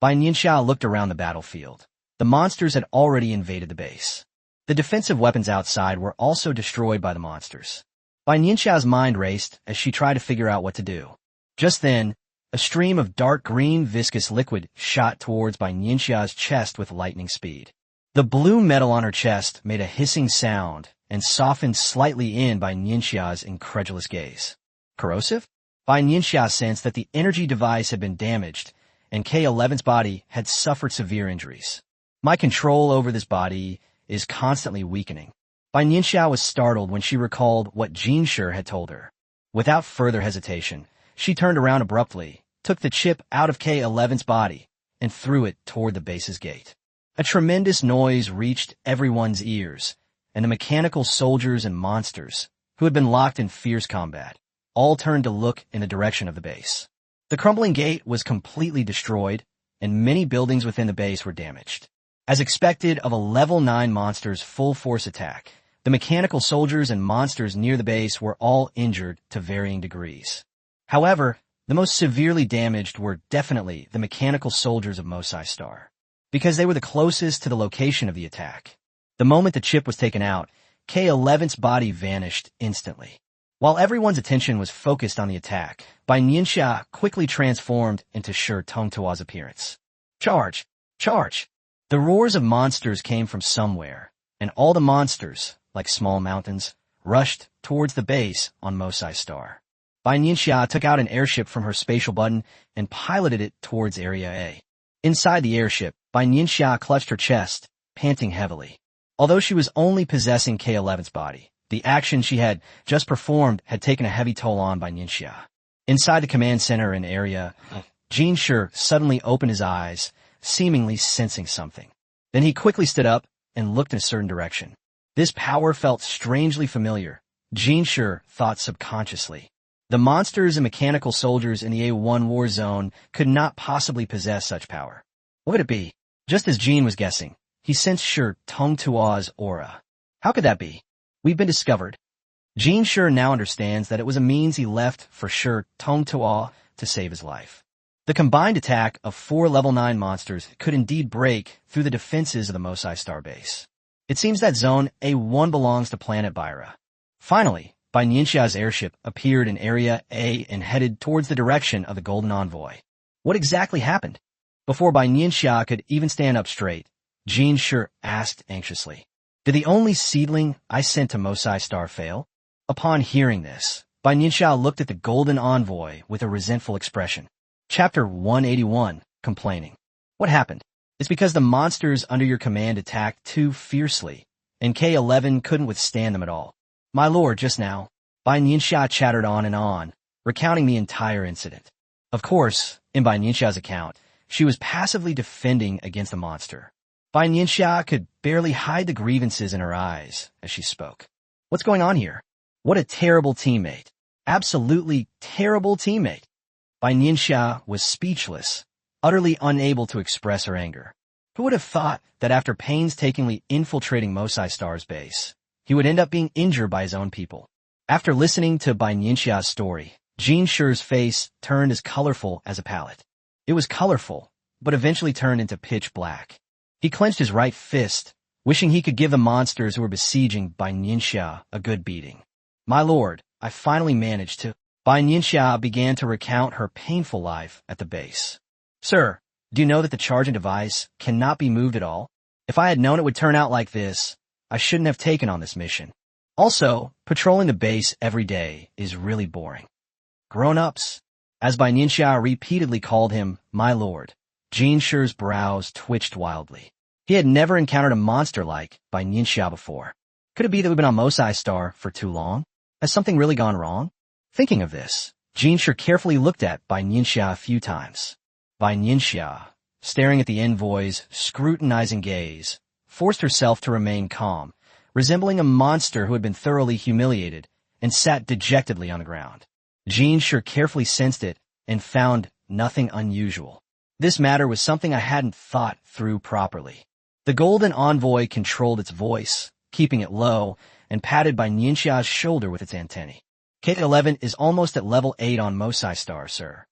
Bai Nianxia looked around the battlefield. The monsters had already invaded the base. The defensive weapons outside were also destroyed by the monsters. Bai Nianxia's mind raced as she tried to figure out what to do. Just then, a stream of dark green viscous liquid shot towards Bai Nianxia's chest with lightning speed. The blue metal on her chest made a hissing sound and softened slightly in Bai Nianxia's incredulous gaze. Corrosive? Bai Nianxia sensed that the energy device had been damaged, and K11's body had suffered severe injuries. My control over this body is constantly weakening. Bai Nianxia was startled when she recalled what Jinshi had told her. Without further hesitation, she turned around abruptly, took the chip out of K11's body, and threw it toward the base's gate. A tremendous noise reached everyone's ears, and the mechanical soldiers and monsters, who had been locked in fierce combat, all turned to look in the direction of the base. The crumbling gate was completely destroyed, and many buildings within the base were damaged. As expected of a level 9 monster's full-force attack, the mechanical soldiers and monsters near the base were all injured to varying degrees. However, the most severely damaged were definitely the mechanical soldiers of Mosai Star, because they were the closest to the location of the attack. The moment the chip was taken out, K11's body vanished instantly. While everyone's attention was focused on the attack, Bai Nianxia quickly transformed into Shi Tongtua's appearance. Charge! Charge! The roars of monsters came from somewhere, and all the monsters, like small mountains, rushed towards the base on Mosai Star. Bai Nianxia took out an airship from her spatial button and piloted it towards Area A. Inside the airship, Bai Nianxia clutched her chest, panting heavily. Although she was only possessing K11's body, the action she had just performed had taken a heavy toll on Bai Nianxia. Inside the command center in Area, Jinshi suddenly opened his eyes, seemingly sensing something. Then he quickly stood up and looked in a certain direction. This power felt strangely familiar, Jinshi thought subconsciously. The monsters and mechanical soldiers in the A1 war zone could not possibly possess such power. What could it be? Just as Jin was guessing, he sensed Shi Tongtua's aura. How could that be? We've been discovered. Jinshi now understands that it was a means he left for Shi Tongtua to save his life. The combined attack of 4 level 9 monsters could indeed break through the defenses of the Mosai Star base. It seems that Zone A1 belongs to planet Byra. Finally, Bai Nianxia's airship appeared in Area A and headed towards the direction of the Golden Envoy. What exactly happened? Before Bai Nianxia could even stand up straight, Jinshi asked anxiously. Did the only seedling I sent to Mosai Star fail? Upon hearing this, Bai Nianxia looked at the Golden Envoy with a resentful expression. Chapter 181, Complaining. What happened? It's because the monsters under your command attacked too fiercely, and K11 couldn't withstand them at all. My lord, just now, Bai Nianxia chattered on, recounting the entire incident. Of course, in Bai Nianxia's account, she was passively defending against the monster. Bai Nianxia could barely hide the grievances in her eyes as she spoke. What's going on here? What a terrible teammate. Absolutely terrible teammate. Bai Nianxia was speechless, utterly unable to express her anger. Who would have thought that after painstakingly infiltrating Mosai Star's base, he would end up being injured by his own people? After listening to Bai Nianxia's story, Jinshi's face turned as colorful as a palette. It was colorful, but eventually turned into pitch black. He clenched his right fist, wishing he could give the monsters who were besieging Bai Nianxia a good beating. My lord, I finally managed to... Bai Nianxia began to recount her painful life at the base. Sir, do you know that the charging device cannot be moved at all? If I had known it would turn out like this, I shouldn't have taken on this mission. Also, patrolling the base every day is really boring. Grown-ups. As Bai Nianxia repeatedly called him, my lord, Jinshi's brows twitched wildly. He had never encountered a monster like Bai Nianxia before. Could it be that we've been on Mosai Star for too long? Has something really gone wrong? Thinking of this, Jinshi carefully looked at Bai Nianxia a few times. Bai Nianxia, staring at the envoy's scrutinizing gaze, forced herself to remain calm, resembling a monster who had been thoroughly humiliated, and sat dejectedly on the ground. Jinshi carefully sensed it and found nothing unusual. This matter was something I hadn't thought through properly. The Golden Envoy controlled its voice, keeping it low, and patted Bai Nianxia's shoulder with its antennae. K11 is almost at level 8 on Mosai Star, sir.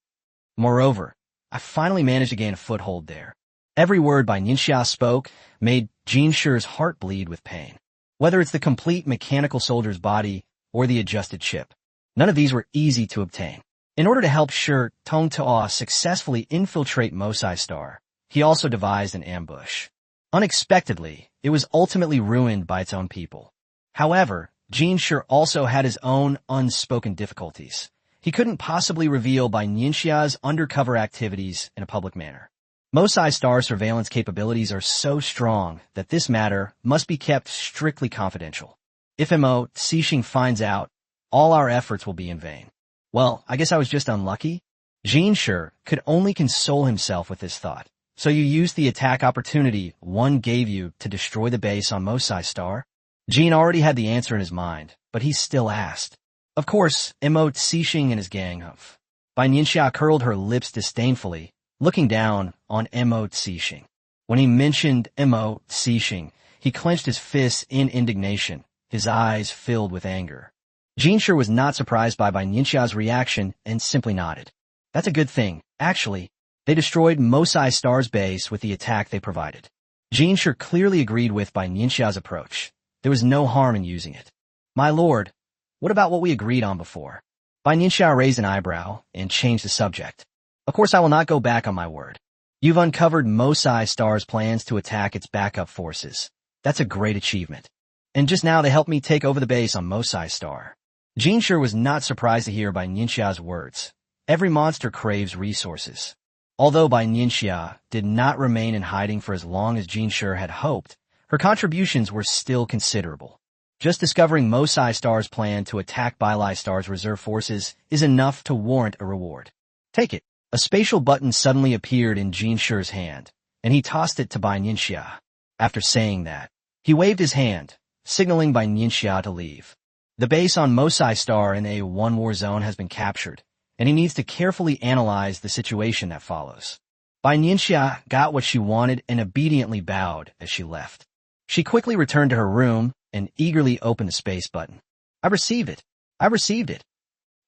Moreover, I finally managed to gain a foothold there. Every word Bai Nianxia spoke made Jin Shi's heart bleed with pain. Whether it's the complete mechanical soldier's body or the adjusted chip, none of these were easy to obtain. In order to help Shi Tong Toa successfully infiltrate Mosai Star, he also devised an ambush. Unexpectedly, it was ultimately ruined by its own people. However, Jin Shi also had his own unspoken difficulties. He couldn't possibly reveal Bai Nianxia's undercover activities in a public manner. Mosai Star surveillance capabilities are so strong that this matter must be kept strictly confidential. If Mo Cixing finds out, all our efforts will be in vain. Well, I guess I was just unlucky. Jin Shi could only console himself with this thought. So you used the attack opportunity one gave you to destroy the base on Mosai Star? Jin already had the answer in his mind, but he still asked. Of course, Mo Cixing and his gang of. Bai Nianxia curled her lips disdainfully, looking down on Mo Cixing. When he mentioned Mo Cixing, he clenched his fists in indignation, his eyes filled with anger. Jin Shi was not surprised by Bai Nianxia's reaction and simply nodded. That's a good thing, actually. They destroyed Mosai Star's base with the attack they provided. Jin Shi clearly agreed with Bai Nianxia's approach. There was no harm in using it. My lord, what about what we agreed on before? Bai Nianxia raised an eyebrow and changed the subject. Of course I will not go back on my word. You've uncovered Mosai Star's plans to attack its backup forces. That's a great achievement. And just now they helped me take over the base on Mosai Star. Jin Shi was not surprised to hear Bai Nianxia's words. Every monster craves resources. Although Bai Nianxia did not remain in hiding for as long as Jin Shi had hoped, her contributions were still considerable. Just discovering Mosai Star's plan to attack Bai Lai Star's reserve forces is enough to warrant a reward. Take it. A spatial button suddenly appeared in Jin Shi's hand, and he tossed it to Bai Nianxia. After saying that, he waved his hand, signaling Bai Nianxia to leave. The base on Mosai Star in a one-war zone has been captured, and he needs to carefully analyze the situation that follows. Bai Nianxia got what she wanted and obediently bowed as she left. She quickly returned to her room and eagerly opened the space button. I received it. I received it.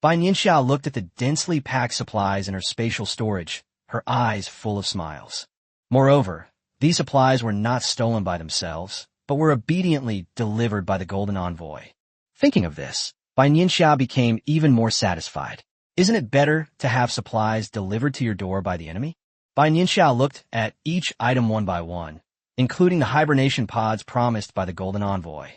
Bai Nianxia looked at the densely packed supplies in her spatial storage, her eyes full of smiles. Moreover, these supplies were not stolen by themselves, but were obediently delivered by the Golden Envoy. Thinking of this, Bai Nianxia became even more satisfied. Isn't it better to have supplies delivered to your door by the enemy? Bai Nianxia looked at each item one by one, including the hibernation pods promised by the Golden Envoy.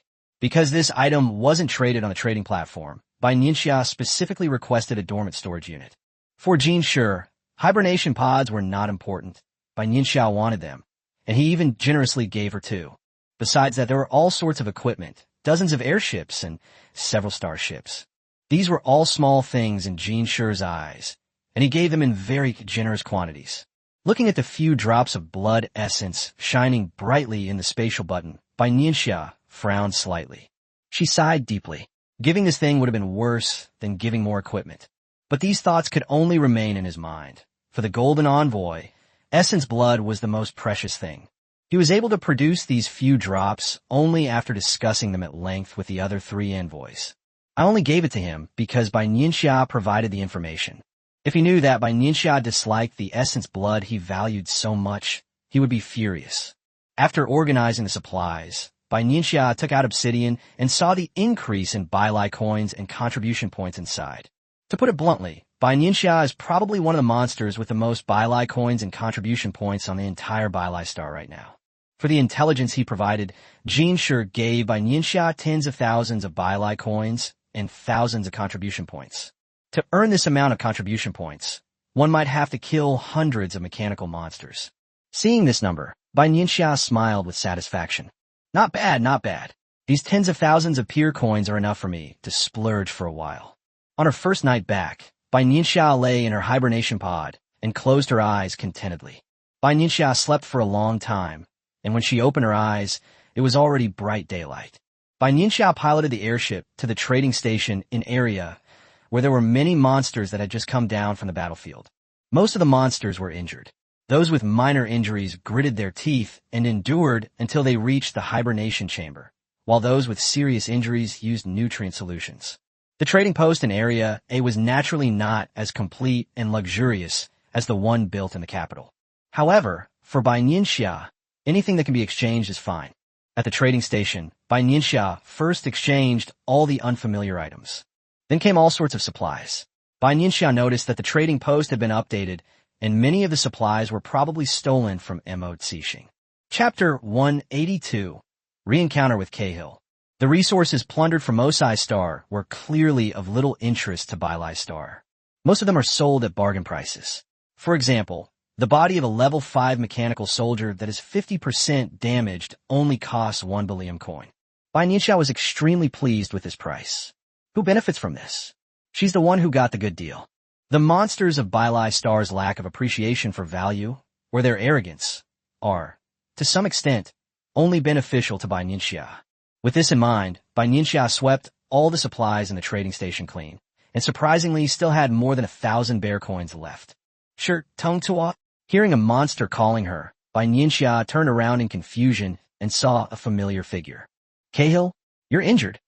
Because this item wasn't traded on the trading platform, Bai Nianxia specifically requested a dormant storage unit. For Jin Shi, hibernation pods were not important. Bai Nianxia wanted them, and he even generously gave her two. Besides that, there were all sorts of equipment, dozens of airships, and several starships. These were all small things in Jin Shi's eyes, and he gave them in very generous quantities. Looking at the few drops of blood essence shining brightly in the spatial button, Bai Nianxia frowned slightly. She sighed deeply. Giving this thing would have been worse than giving more equipment. But these thoughts could only remain in his mind. For the Golden Envoy, essence blood was the most precious thing. He was able to produce these few drops only after discussing them at length with the other three envoys. I only gave it to him because Bai Nianxia provided the information. If he knew that Bai Nianxia disliked the essence blood he valued so much, he would be furious. After organizing the supplies, Bai Nianxia took out obsidian and saw the increase in Bai Lai coins and contribution points inside. To put it bluntly, Bai Nianxia is probably one of the monsters with the most Bai Lai coins and contribution points on the entire Bai Lai Star right now. For the intelligence he provided, Jin Shi gave Bai Nianxia tens of thousands of Bai Lai coins and thousands of contribution points. To earn this amount of contribution points, one might have to kill hundreds of mechanical monsters. Seeing this number, Bai Nianxia smiled with satisfaction. Not bad, not bad. These tens of thousands of peer coins are enough for me to splurge for a while. On her first night back, Bai Nianxia lay in her hibernation pod and closed her eyes contentedly. Bai Nianxia slept for a long time, and when she opened her eyes, it was already bright daylight. Bai Nianxia piloted the airship to the trading station in area where there were many monsters that had just come down from the battlefield. Most of the monsters were injured. Those with minor injuries gritted their teeth and endured until they reached the hibernation chamber, while those with serious injuries used nutrient solutions. The trading post in Area A was naturally not as complete and luxurious as the one built in the capital. However, for Bai Nianxia, anything that can be exchanged is fine. At the trading station, Bai Nianxia first exchanged all the unfamiliar items. Then came all sorts of supplies. Bai Nianxia noticed that the trading post had been updated, and many of the supplies were probably stolen from Mo Cixing. Chapter 182. Re-encounter with Cahill. The resources plundered from Mosai Star were clearly of little interest to Bailai Star. Most of them are sold at bargain prices. For example, the body of a level 5 mechanical soldier that is 50% damaged only costs 1 Billium coin. Bai Nianxia was extremely pleased with this price. Who benefits from this? She's the one who got the good deal. The monsters of Bailai Star's lack of appreciation for value, or their arrogance, are, to some extent, only beneficial to Bai Nianxia. With this in mind, Bai Nianxia swept all the supplies in the trading station clean, and surprisingly still had more than 1,000 bear coins left. Sure, Tong Tua? Hearing a monster calling her, Bai Nianxia turned around in confusion and saw a familiar figure. Cahill, you're injured.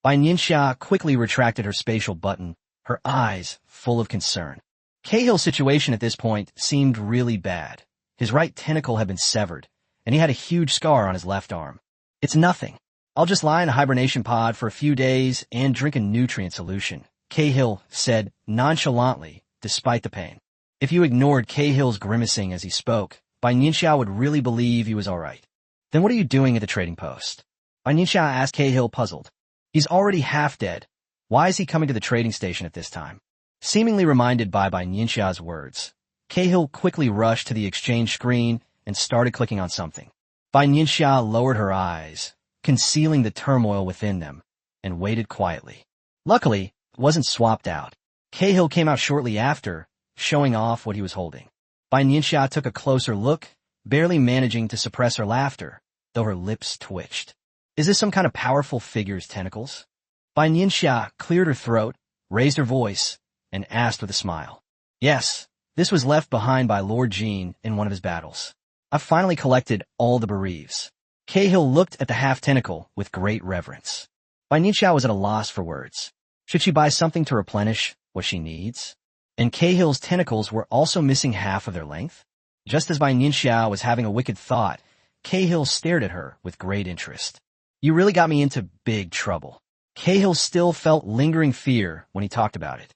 Bai Nianxia quickly retracted her spatial button, her eyes full of concern. Cahill's situation at this point seemed really bad. His right tentacle had been severed, and he had a huge scar on his left arm. It's nothing. I'll just lie in a hibernation pod for a few days and drink a nutrient solution, Cahill said nonchalantly, despite the pain. If you ignored Cahill's grimacing as he spoke, Bai Nianxia would really believe he was all right. Then what are you doing at the trading post? Bai Nianxia asked Cahill, puzzled. He's already half dead. Why is he coming to the trading station at this time? Seemingly reminded by Bai Nianxia's words, Cahill quickly rushed to the exchange screen and started clicking on something. Bai Nianxia lowered her eyes, concealing the turmoil within them, and waited quietly. Luckily, it wasn't swapped out. Cahill came out shortly after, showing off what he was holding. Bai Nianxia took a closer look, barely managing to suppress her laughter, though her lips twitched. Is this some kind of powerful figure's tentacles? Bai Nianxia cleared her throat, raised her voice, and asked with a smile. Yes, this was left behind by Lord Jean in one of his battles. I've finally collected all the bereaves. Cahill looked at the half-tentacle with great reverence. Bai Nianxia was at a loss for words. Should she buy something to replenish what she needs? And Cahill's tentacles were also missing half of their length? Just as Bai Nianxia was having a wicked thought, Cahill stared at her with great interest. You really got me into big trouble. Cahill still felt lingering fear when he talked about it.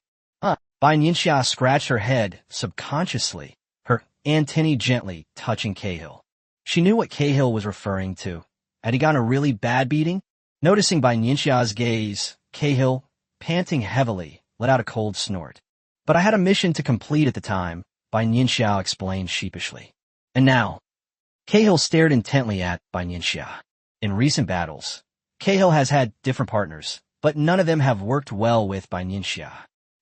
Bai Nianxia scratched her head subconsciously, her antennae gently touching Cahill. She knew what Cahill was referring to. Had he gotten a really bad beating? Noticing Bai Nianxia's gaze, Cahill, panting heavily, let out a cold snort. But I had a mission to complete at the time, Bai Nianxia explained sheepishly. And now, Cahill stared intently at Bai Nianxia. In recent battles, Cahill has had different partners, but none of them have worked well with Bai Nianxia.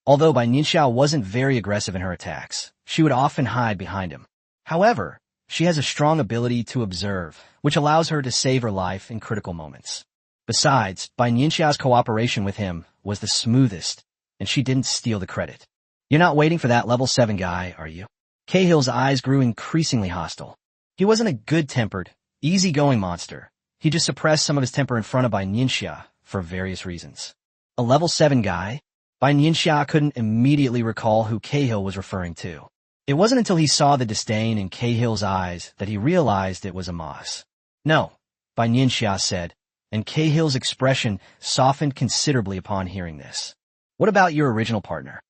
Although Bai Nianxia wasn't very aggressive in her attacks, she would often hide behind him. However, she has a strong ability to observe, which allows her to save her life in critical moments. Besides, Bai Nianxia's cooperation with him was the smoothest, and she didn't steal the credit. You're not waiting for that level 7 guy, are you? Cahill's eyes grew increasingly hostile. He wasn't a good-tempered, easygoing monster. He just suppressed some of his temper in front of Bai Nianxia for various reasons. A level 7 guy? Bai Nianxia couldn't immediately recall who Cahill was referring to. It wasn't until he saw the disdain in Cahill's eyes that he realized it was Amos. No, Bai Nianxia said, and Cahill's expression softened considerably upon hearing this. What about your original partner?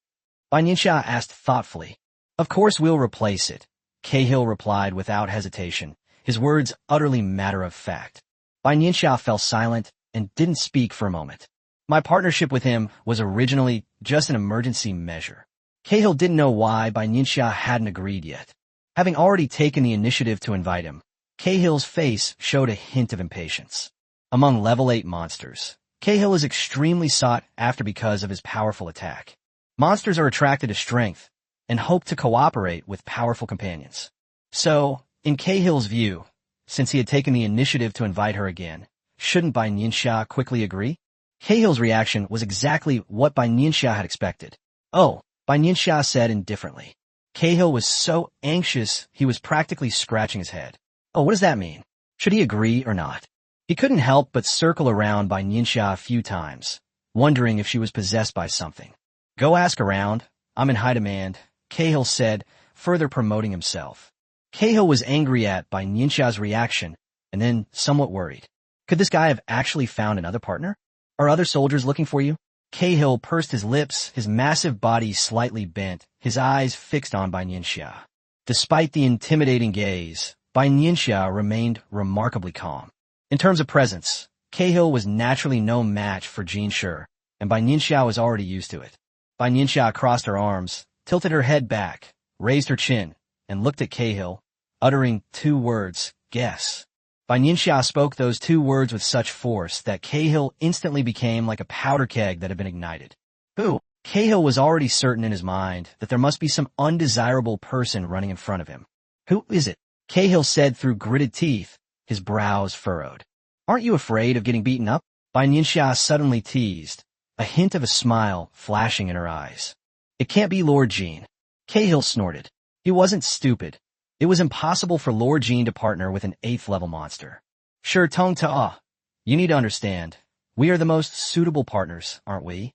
Bai Nianxia asked thoughtfully. Of course we'll replace it, Cahill replied without hesitation, his words utterly matter-of-fact. Bai Nianxia fell silent and didn't speak for a moment. My partnership with him was originally just an emergency measure. Cahill didn't know why Bai Nianxia hadn't agreed yet. Having already taken the initiative to invite him, Cahill's face showed a hint of impatience. Among level 8 monsters, Cahill is extremely sought after because of his powerful attack. Monsters are attracted to strength and hope to cooperate with powerful companions. So, in Cahill's view, since he had taken the initiative to invite her again, shouldn't Bai Nianxia quickly agree? Cahill's reaction was exactly what Bai Nianxia had expected. Oh, Bai Nianxia said indifferently. Cahill was so anxious he was practically scratching his head. Oh, what does that mean? Should he agree or not? He couldn't help but circle around Bai Nianxia a few times, wondering if she was possessed by something. Go ask around. I'm in high demand, Cahill said, further promoting himself. Cahill was angry at Bai Nianxia's reaction and then somewhat worried. Could this guy have actually found another partner? Are other soldiers looking for you? Cahill pursed his lips, his massive body slightly bent, his eyes fixed on Bai Nianxia. Despite the intimidating gaze, Bai Nianxia remained remarkably calm. In terms of presence, Cahill was naturally no match for Jin Shi, and Bai Nianxia was already used to it. Bai Nianxia crossed her arms, tilted her head back, raised her chin, and looked at Cahill, uttering 2 words, guess. Bai Nianxia spoke those 2 words with such force that Cahill instantly became like a powder keg that had been ignited. Who? Cahill was already certain in his mind that there must be some undesirable person running in front of him. Who is it? Cahill said through gritted teeth, his brows furrowed. Aren't you afraid of getting beaten up? Bai Nianxia suddenly teased, a hint of a smile flashing in her eyes. It can't be Lord Jean. Cahill snorted. He wasn't stupid. It was impossible for Lord Jean to partner with an 8th-level monster. Sure, Tong Ta. You need to understand. We are the most suitable partners, aren't we?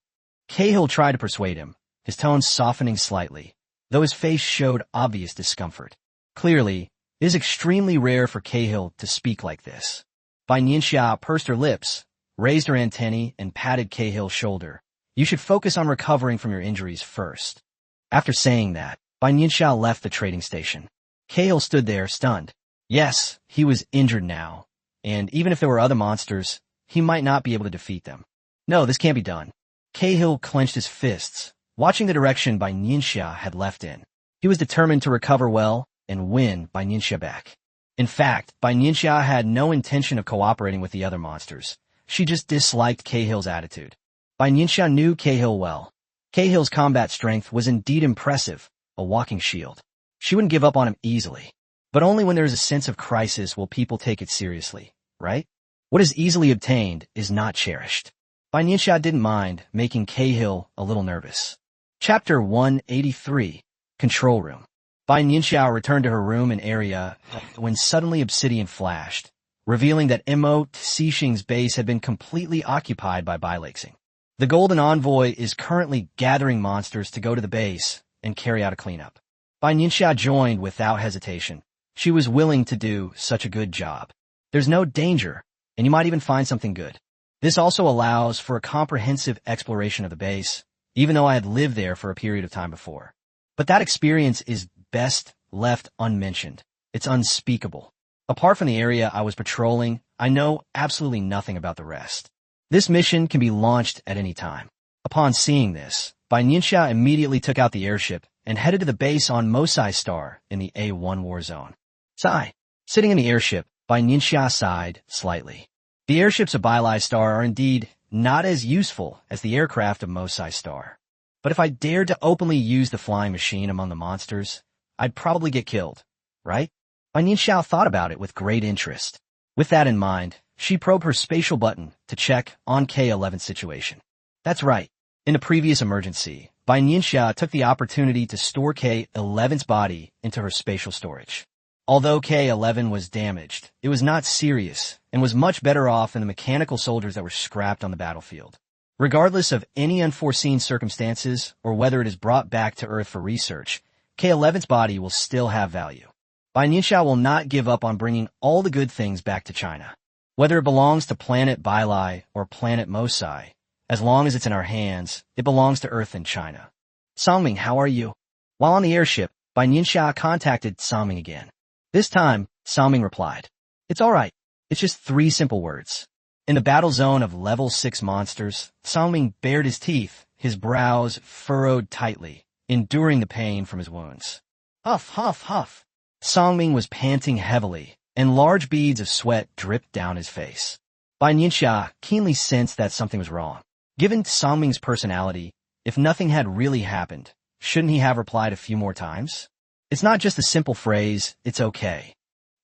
Cahill tried to persuade him, his tone softening slightly, though his face showed obvious discomfort. Clearly, it is extremely rare for Cahill to speak like this. Bai Nianxia pursed her lips, raised her antennae, and patted Cahill's shoulder. You should focus on recovering from your injuries first. After saying that, Bai Nianxia left the trading station. Cahill stood there, stunned. Yes, he was injured now, and even if there were other monsters, he might not be able to defeat them. No, this can't be done. Cahill clenched his fists, watching the direction Bai Nianxia had left in. He was determined to recover well and win Bai Nianxia back. In fact, Bai Nianxia had no intention of cooperating with the other monsters. She just disliked Cahill's attitude. Bai Nianxia knew Cahill well. Cahill's combat strength was indeed impressive, a walking shield. She wouldn't give up on him easily. But only when there is a sense of crisis will people take it seriously, right? What is easily obtained is not cherished. Bai Nianxia didn't mind making Cahill a little nervous. Chapter 183, Control Room. Bai Nianxia returned to her room and area when suddenly Obsidian flashed, revealing that Mo Cixing's base had been completely occupied by Bai Leixing. The Golden Envoy is currently gathering monsters to go to the base and carry out a cleanup. Bai Nianxia joined without hesitation. She was willing to do such a good job. There's no danger, and you might even find something good. This also allows for a comprehensive exploration of the base, even though I had lived there for a period of time before. But that experience is best left unmentioned. It's unspeakable. Apart from the area I was patrolling, I know absolutely nothing about the rest. This mission can be launched at any time. Upon seeing this, Bai Nianxia immediately took out the airship and headed to the base on Mosai Star in the A1 war zone. Sigh. Sitting in the airship, Bai Nianxia sighed slightly. The airships of Bai Lai Star are indeed not as useful as the aircraft of Mosai Star. But if I dared to openly use the flying machine among the monsters, I'd probably get killed, right? Bai Nianxia thought about it with great interest. With that in mind, she probed her spatial button to check on K11's situation. That's right. In a previous emergency, Bai Nianxia took the opportunity to store K11's body into her spatial storage. Although K11 was damaged, it was not serious and was much better off than the mechanical soldiers that were scrapped on the battlefield. Regardless of any unforeseen circumstances or whether it is brought back to Earth for research, K11's body will still have value. Bai Nianxia will not give up on bringing all the good things back to China. Whether it belongs to planet Bai Lai or planet Mosai, as long as it's in our hands, it belongs to Earth and China. Songming, how are you? While on the airship, Bai Nianxia contacted Songming again. This time, Songming replied, "It's all right. It's just 3 simple words." In the battle zone of level 6 monsters, Songming bared his teeth, his brows furrowed tightly, enduring the pain from his wounds. Huff, huff, huff. Songming was panting heavily, and large beads of sweat dripped down his face. Bai Nianxia keenly sensed that something was wrong. Given Songming's personality, if nothing had really happened, shouldn't he have replied a few more times? It's not just a simple phrase, it's okay.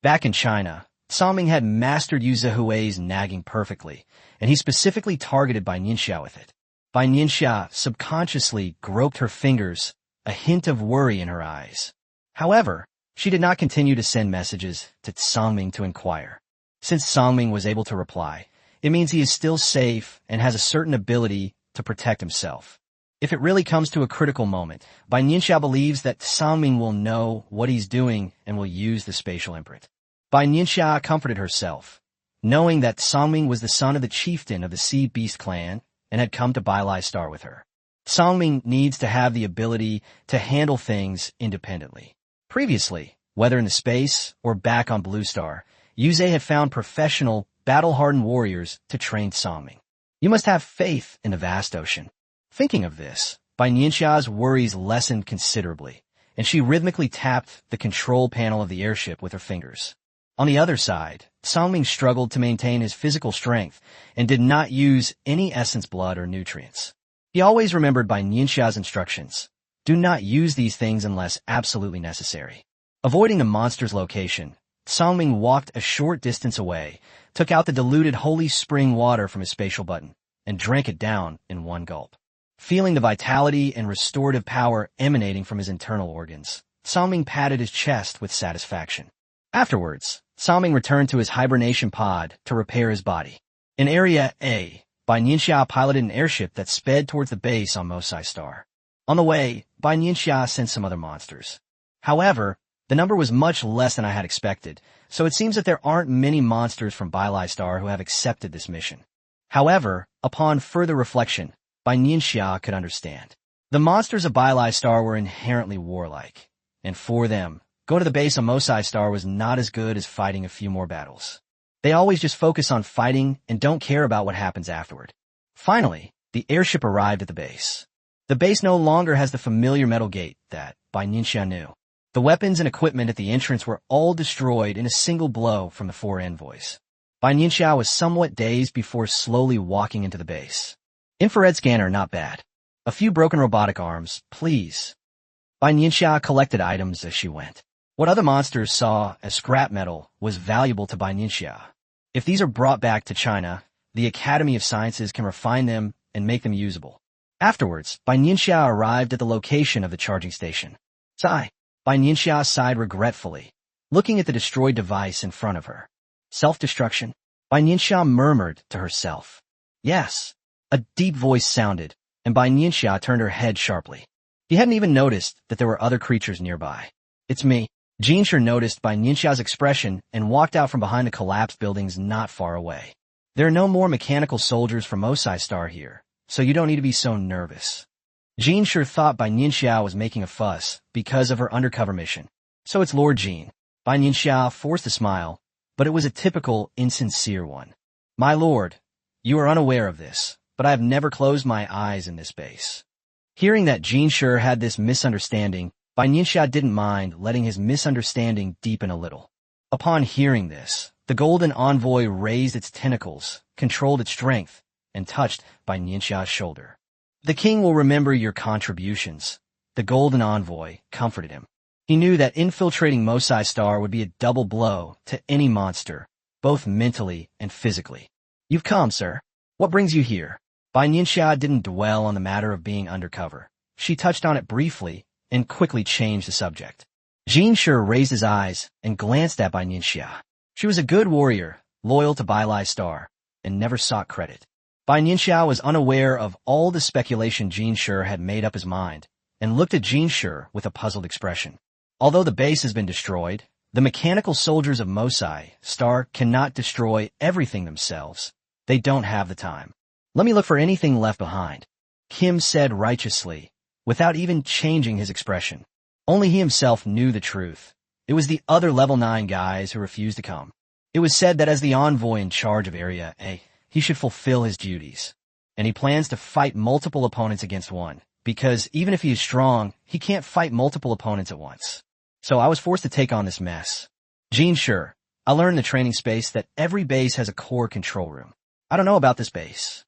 Back in China, Songming had mastered Yu Zihui's nagging perfectly, and he specifically targeted Bai Nianxia with it. Bai Nianxia subconsciously groped her fingers a hint of worry in her eyes. However, she did not continue to send messages to Songming to inquire. Since Songming was able to reply, it means he is still safe and has a certain ability to protect himself. If it really comes to a critical moment, Bai Nianxia believes that Songming will know what he's doing and will use the spatial imprint. Bai Nianxia comforted herself, knowing that Songming was the son of the chieftain of the Sea Beast clan and had come to Bai Lai Star with her. Songming needs to have the ability to handle things independently. Previously, whether in the space or back on Blue Star, Yuze had found professional, battle-hardened warriors to train Songming. You must have faith in the vast ocean. Thinking of this, Bai Nianxia's worries lessened considerably, and she rhythmically tapped the control panel of the airship with her fingers. On the other side, Songming struggled to maintain his physical strength and did not use any essence blood or nutrients. He always remembered Bai Nianxia's instructions. Do not use these things unless absolutely necessary. Avoiding the monster's location, Songming walked a short distance away, took out the diluted holy spring water from his spatial button, and drank it down in one gulp. Feeling the vitality and restorative power emanating from his internal organs, Songming patted his chest with satisfaction. Afterwards, Songming returned to his hibernation pod to repair his body. In Area A, Bai Nianxia piloted an airship that sped towards the base on Mosai Star. On the way, Bai Nianxia sent some other monsters. However, the number was much less than I had expected, so it seems that there aren't many monsters from Bai Lai Star who have accepted this mission. However, upon further reflection, Bai Nianxia could understand. The monsters of Bai Lai Star were inherently warlike, and for them, going to the base on Mosai Star was not as good as fighting a few more battles. They always just focus on fighting and don't care about what happens afterward. Finally, the airship arrived at the base. The base no longer has the familiar metal gate that Bai Nianxia knew. The weapons and equipment at the entrance were all destroyed in a single blow from the 4 envoys. Bai Nianxia was somewhat dazed before slowly walking into the base. Infrared scanner, not bad. A few broken robotic arms, please. Bai Nianxia collected items as she went. What other monsters saw as scrap metal was valuable to Bai Nianxia. If these are brought back to China, the Academy of Sciences can refine them and make them usable. Afterwards, Bai Nianxia arrived at the location of the charging station. Sigh. Bai Nianxia sighed regretfully, looking at the destroyed device in front of her. Self-destruction? Bai Nianxia murmured to herself. Yes. A deep voice sounded, and Bai Nianxia turned her head sharply. He hadn't even noticed that there were other creatures nearby. It's me. Jinshi noticed Bai Nianxia's expression and walked out from behind the collapsed buildings not far away. There are no more mechanical soldiers from Mosai Star here, so you don't need to be so nervous. Jinshi thought Bai Nianxia was making a fuss because of her undercover mission. So it's Lord Jin. Bai Nianxia forced a smile, but it was a typical, insincere one. My lord, you are unaware of this, but I have never closed my eyes in this base. Hearing that Jinshi had this misunderstanding, Bai Nianxia didn't mind letting his misunderstanding deepen a little. Upon hearing this, the golden envoy raised its tentacles, controlled its strength, and touched Bai Nianxia's shoulder. The king will remember your contributions. The golden envoy comforted him. He knew that infiltrating Mosai Star would be a double blow to any monster, both mentally and physically. You've come, sir. What brings you here? Bai Nianxia didn't dwell on the matter of being undercover. She touched on it briefly and quickly changed the subject. Jinshi raised his eyes and glanced at Bai Nianxia. She was a good warrior, loyal to Bai Lai Star, and never sought credit. Bai Nianxia was unaware of all the speculation Jinshi had made up his mind, and looked at Jinshi with a puzzled expression. Although the base has been destroyed, the mechanical soldiers of Mosai Star cannot destroy everything themselves. They don't have the time. Let me look for anything left behind, Kim said righteously, without even changing his expression. Only he himself knew the truth. It was the other level 9 guys who refused to come. It was said that as the envoy in charge of Area A, he should fulfill his duties. And he plans to fight multiple opponents against one, because even if he is strong, he can't fight multiple opponents at once. So I was forced to take on this mess. Jinshi, I learned in the training space that every base has a core control room. I don't know about this base.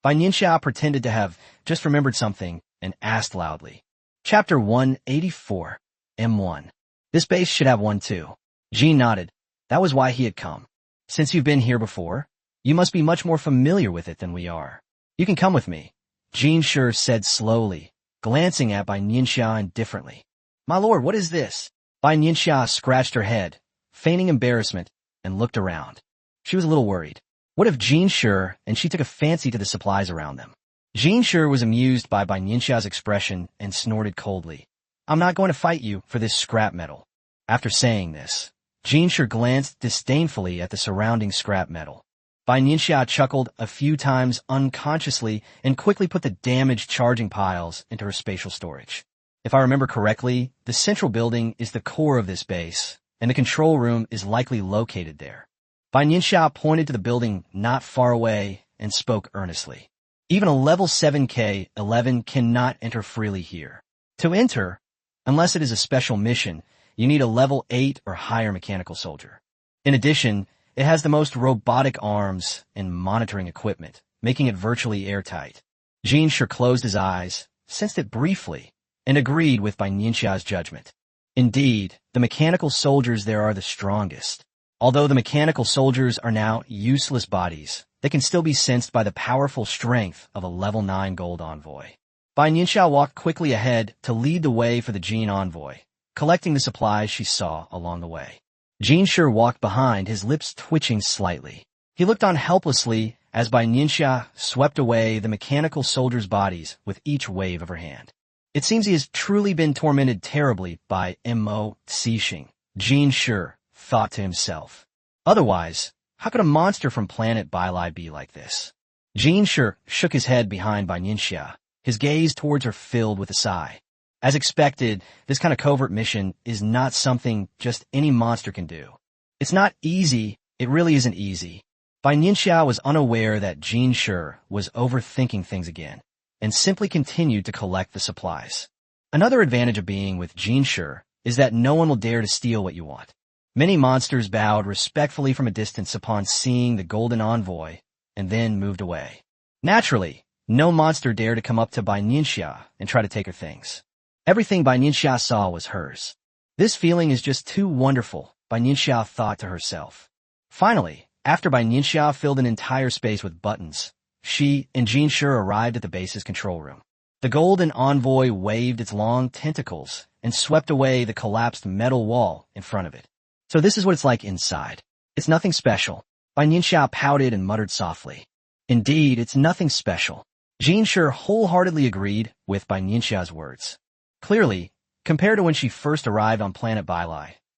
Bai Nianxia pretended to have just remembered something and asked loudly. Chapter 184, M1. This base should have one too. Jin nodded. That was why he had come. Since you've been here before, you must be much more familiar with it than we are. You can come with me, Jinshi said slowly, glancing at Bai Nianxia indifferently. "My lord, what is this?" Bai Nianxia scratched her head, feigning embarrassment, and looked around. She was a little worried. What if Jean Shi and she took a fancy to the supplies around them? Jean Shi was amused by Bai Nianxia's expression and snorted coldly. "I'm not going to fight you for this scrap metal." After saying this, Jean Shi glanced disdainfully at the surrounding scrap metal. Bai Nianxia chuckled a few times unconsciously and quickly put the damaged charging piles into her spatial storage. If I remember correctly, the central building is the core of this base, and the control room is likely located there. Bai Nianxia pointed to the building not far away and spoke earnestly. "Even a level 7K11 cannot enter freely here. To enter, unless it is a special mission, you need a level 8 or higher mechanical soldier. In addition, it has the most robotic arms and monitoring equipment, making it virtually airtight." Jean Shi closed his eyes, sensed it briefly, and agreed with Bai Nianxia's judgment. Indeed, the mechanical soldiers there are the strongest. Although the mechanical soldiers are now useless bodies, they can still be sensed by the powerful strength of a level 9 gold envoy. Bai Nianxia walked quickly ahead to lead the way for the Jean envoy, collecting the supplies she saw along the way. Jean Shi walked behind, his lips twitching slightly. He looked on helplessly as Bai Nianxia swept away the mechanical soldiers' bodies with each wave of her hand. It seems he has truly been tormented terribly by Mo Cixing, Jean Shi thought to himself. Otherwise, how could a monster from planet Bai be like this? Jean Shi shook his head behind Bai Nianxia, his gaze towards her filled with a sigh. As expected, this kind of covert mission is not something just any monster can do. It's not easy, it really isn't easy. Bai Nianxia was unaware that Jean Shi was overthinking things again, and simply continued to collect the supplies. Another advantage of being with Jean Shi is that no one will dare to steal what you want. Many monsters bowed respectfully from a distance upon seeing the golden envoy, and then moved away. Naturally, no monster dared to come up to Bai Nianxia and try to take her things. Everything Bai Nianxia saw was hers. This feeling is just too wonderful, Bai Nianxia thought to herself. Finally, after Bai Nianxia filled an entire space with buttons, she and Jean Shi arrived at the base's control room. The golden envoy waved its long tentacles and swept away the collapsed metal wall in front of it. "So this is what it's like inside. It's nothing special." Bai Nianxia pouted and muttered softly. "Indeed, it's nothing special." Jean Shi wholeheartedly agreed with Bai Nianxia's words. Clearly, compared to when she first arrived on planet Bai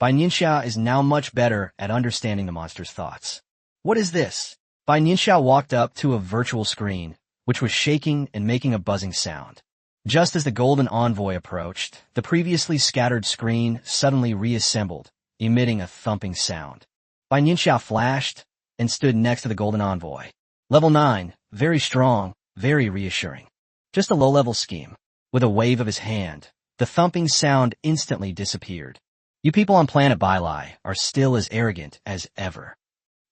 Nianxia is now much better at understanding the monster's thoughts. "What is this?" Bai Nianxia walked up to a virtual screen, which was shaking and making a buzzing sound. Just as the golden envoy approached, the previously scattered screen suddenly reassembled, emitting a thumping sound. Bai Nianxia flashed and stood next to the golden envoy. "Level 9, very strong, very reassuring. Just a low-level scheme." With a wave of his hand, the thumping sound instantly disappeared. "You people on planet Bai are still as arrogant as ever."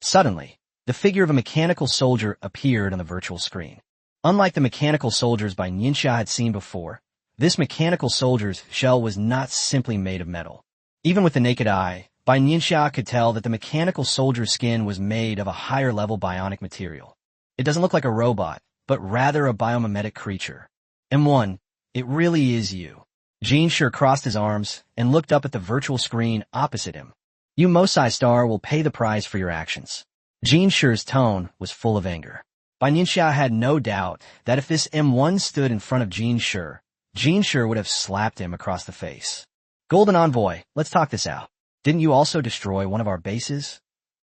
Suddenly, the figure of a mechanical soldier appeared on the virtual screen. Unlike the mechanical soldiers Bai Nianxia had seen before, this mechanical soldier's shell was not simply made of metal. Even with the naked eye, Bai Nianxia could tell that the mechanical soldier's skin was made of a higher-level bionic material. It doesn't look like a robot, but rather a biomimetic creature. "M1, it really is you." Jean Shi crossed his arms and looked up at the virtual screen opposite him. "You Mosai Star will pay the price for your actions." Jean Shi's tone was full of anger. Bai Nianxia had no doubt that if this M1 stood in front of Jean Shi would have slapped him across the face. "Golden Envoy, let's talk this out. Didn't you also destroy one of our bases?"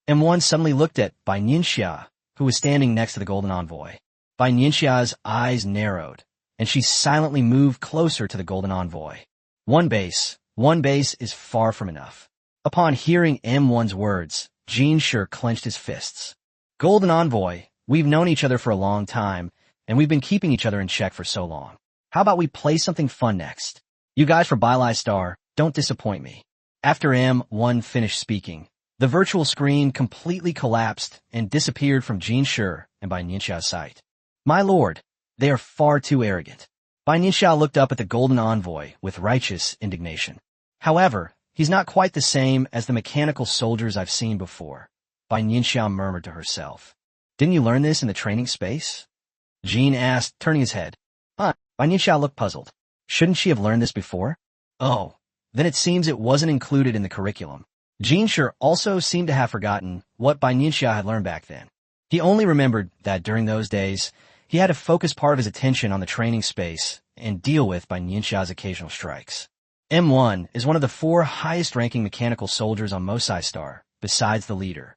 M1 suddenly looked at Bai Nianxia, who was standing next to the Golden Envoy. Bai Nianxia's eyes narrowed, and she silently moved closer to the Golden Envoy. One base is far from enough." Upon hearing M1's words, Jean Shi clenched his fists. "Golden Envoy, we've known each other for a long time, and we've been keeping each other in check for so long. How about we play something fun next? You guys for Bai Star, don't disappoint me." After M1 finished speaking, the virtual screen completely collapsed and disappeared from Jean Shi and Bai Nianxia's sight. "My lord, they are far too arrogant." Bai Nianxia looked up at the Golden Envoy with righteous indignation. "However, he's not quite the same as the mechanical soldiers I've seen before," Bai Nianxia murmured to herself. "Didn't you learn this in the training space?" Jean asked, turning his head. Bai Nianxia looked puzzled. Shouldn't she have learned this before? Oh, then it seems it wasn't included in the curriculum. Jinshi also seemed to have forgotten what Bai Nianxia had learned back then. He only remembered that during those days, he had to focus part of his attention on the training space and deal with Bai Nianxia's occasional strikes. M1 is one of the 4 highest-ranking mechanical soldiers on Mosai Star, besides the leader.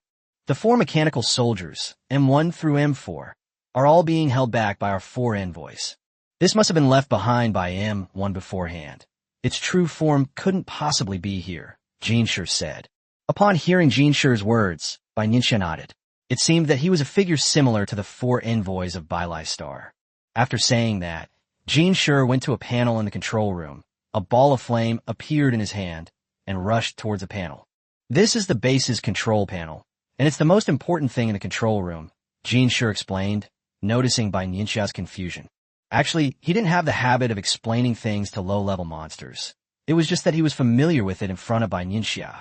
The 4 mechanical soldiers, M1 through M4, are all being held back by our 4 envoys. This must have been left behind by M1 beforehand. Its true form couldn't possibly be here, Jinshi said. Upon hearing Jinshi's words, Bai Nianxia nodded. It seemed that he was a figure similar to the 4 envoys of Bai Star. After saying that, Jinshi went to a panel in the control room. A ball of flame appeared in his hand and rushed towards the panel. This is the base's control panel, and it's the most important thing in the control room, Jinshi explained, noticing Bai Nianxia's confusion. Actually, he didn't have the habit of explaining things to low-level monsters. It was just that he was familiar with it in front of Bai Nianxia.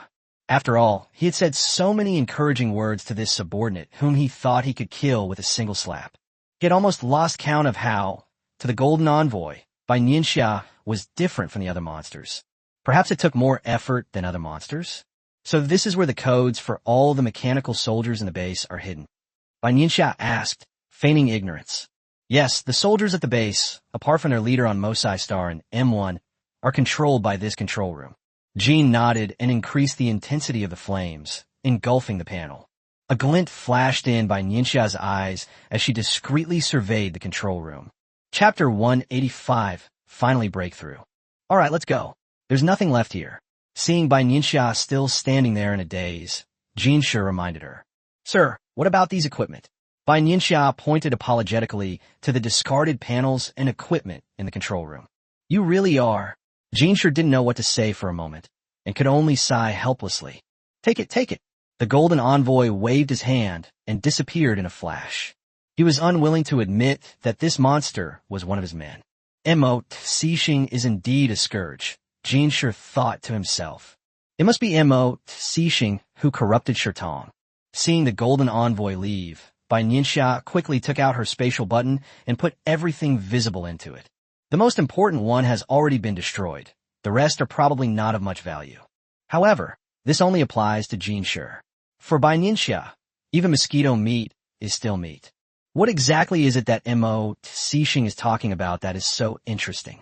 After all, he had said so many encouraging words to this subordinate whom he thought he could kill with a single slap. He had almost lost count of how, to the Golden Envoy, Bai Nianxia was different from the other monsters. Perhaps it took more effort than other monsters? So this is where the codes for all the mechanical soldiers in the base are hidden. Bai Nianxia asked, feigning ignorance. Yes, the soldiers at the base, apart from their leader on Mosai Star and M1, are controlled by this control room. Jean nodded and increased the intensity of the flames, engulfing the panel. A glint flashed in Bai Nianxia's eyes as she discreetly surveyed the control room. Chapter 185, Finally Breakthrough. All right, let's go. There's nothing left here. Seeing Bai Nianxia still standing there in a daze, Jinshi reminded her. Sir, what about these equipment? Bai Nianxia pointed apologetically to the discarded panels and equipment in the control room. You really are. Jinshi didn't know what to say for a moment, and could only sigh helplessly. Take it, take it. The Golden Envoy waved his hand and disappeared in a flash. He was unwilling to admit that this monster was one of his men. Mo Cixing is indeed a scourge, Jinshi thought to himself. It must be Mo Cixing who corrupted Shirtong. Seeing the Golden Envoy leave, Bai Nianxia quickly took out her spatial button and put everything visible into it. The most important one has already been destroyed. The rest are probably not of much value. However, this only applies to Jinshi. For Bai Nianxia, even mosquito meat is still meat. What exactly is it that Mo Cixing is talking about that is so interesting?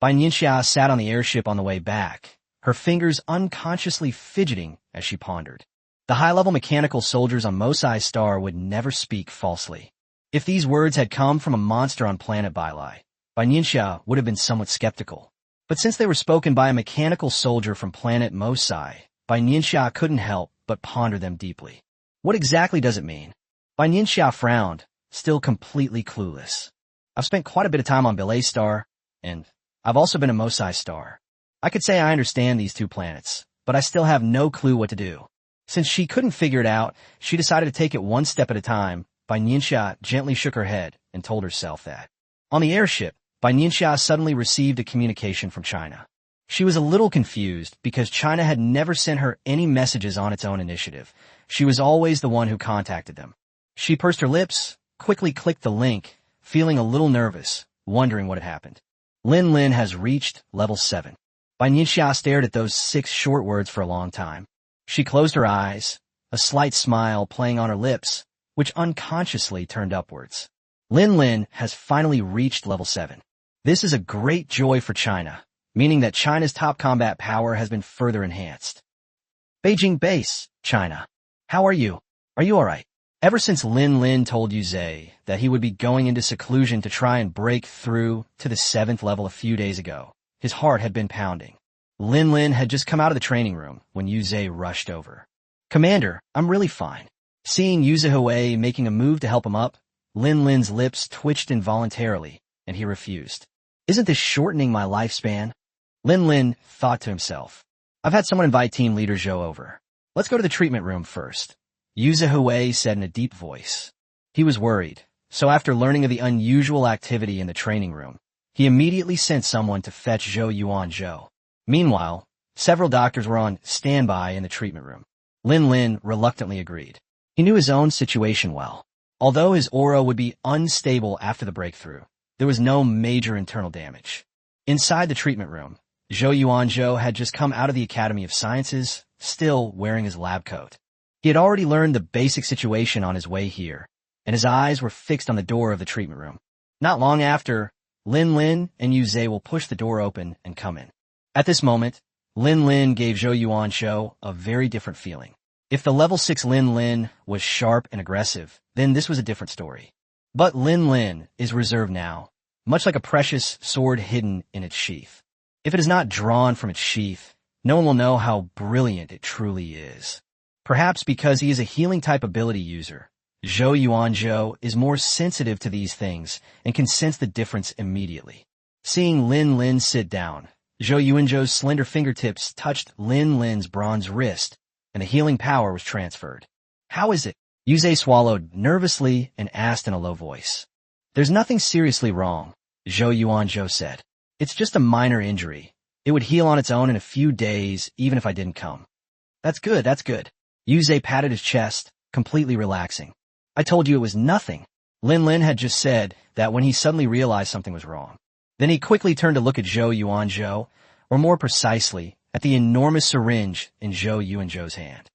Bai Nianxia sat on the airship on the way back, her fingers unconsciously fidgeting as she pondered. The high-level mechanical soldiers on Mosai Star would never speak falsely. If these words had come from a monster on planet Bai Nianxia would have been somewhat skeptical. But since they were spoken by a mechanical soldier from planet Mosai, Bai Nianxia couldn't help but ponder them deeply. What exactly does it mean? Bai Nianxia frowned, still completely clueless. I've spent quite a bit of time on Belay Star, and I've also been a Mosai Star. I could say I understand these 2 planets, but I still have no clue what to do. Since she couldn't figure it out, she decided to take it one step at a time. Bai Nianxia gently shook her head and told herself that. On the airship, Bai Nianxia suddenly received a communication from China. She was a little confused because China had never sent her any messages on its own initiative. She was always the one who contacted them. She pursed her lips, quickly clicked the link, feeling a little nervous, wondering what had happened. Lin Lin has reached level 7. Bai Nianxia stared at those 6 short words for a long time. She closed her eyes, a slight smile playing on her lips, which unconsciously turned upwards. Lin Lin has finally reached level 7. This is a great joy for China, meaning that China's top combat power has been further enhanced. Beijing base, China. How are you? Are you alright? Ever since Lin Lin told Yuze that he would be going into seclusion to try and break through to the 7th level a few days ago, his heart had been pounding. Lin Lin had just come out of the training room when Yuze rushed over. Commander, I'm really fine. Seeing Yuze making a move to help him up, Lin Lin's lips twitched involuntarily, and he refused. Isn't this shortening my lifespan? Lin Lin thought to himself. I've had someone invite team leader Zhou over. Let's go to the treatment room first. Yuze said in a deep voice. He was worried, so after learning of the unusual activity in the training room, he immediately sent someone to fetch Zhou Yuan Zhou. Meanwhile, several doctors were on standby in the treatment room. Lin Lin reluctantly agreed. He knew his own situation well. Although his aura would be unstable after the breakthrough, there was no major internal damage. Inside the treatment room, Zhou Yuanzhou had just come out of the Academy of Sciences, still wearing his lab coat. He had already learned the basic situation on his way here, and his eyes were fixed on the door of the treatment room. Not long after, Lin Lin and Yu Zhe will push the door open and come in. At this moment, Lin Lin gave Zhou Yuanzhou a very different feeling. If the level 6 Lin Lin was sharp and aggressive, then this was a different story. But Lin Lin is reserved now, much like a precious sword hidden in its sheath. If it is not drawn from its sheath, no one will know how brilliant it truly is. Perhaps because he is a healing type ability user, Zhou Yuanzhou is more sensitive to these things and can sense the difference immediately. Seeing Lin Lin sit down, Zhou Yuanzhou's slender fingertips touched Lin Lin's bronze wrist, and the healing power was transferred. How is it? Yu Zhe swallowed nervously and asked in a low voice. There's nothing seriously wrong, Zhou Yuanzhou said. It's just a minor injury. It would heal on its own in a few days, even if I didn't come. That's good, that's good. Yu Zhe patted his chest, completely relaxing. I told you it was nothing. Lin Lin had just said that when he suddenly realized something was wrong. Then he quickly turned to look at Zhou Yuanzhou, or more precisely, at the enormous syringe in Zhou Yuanzhou's hand.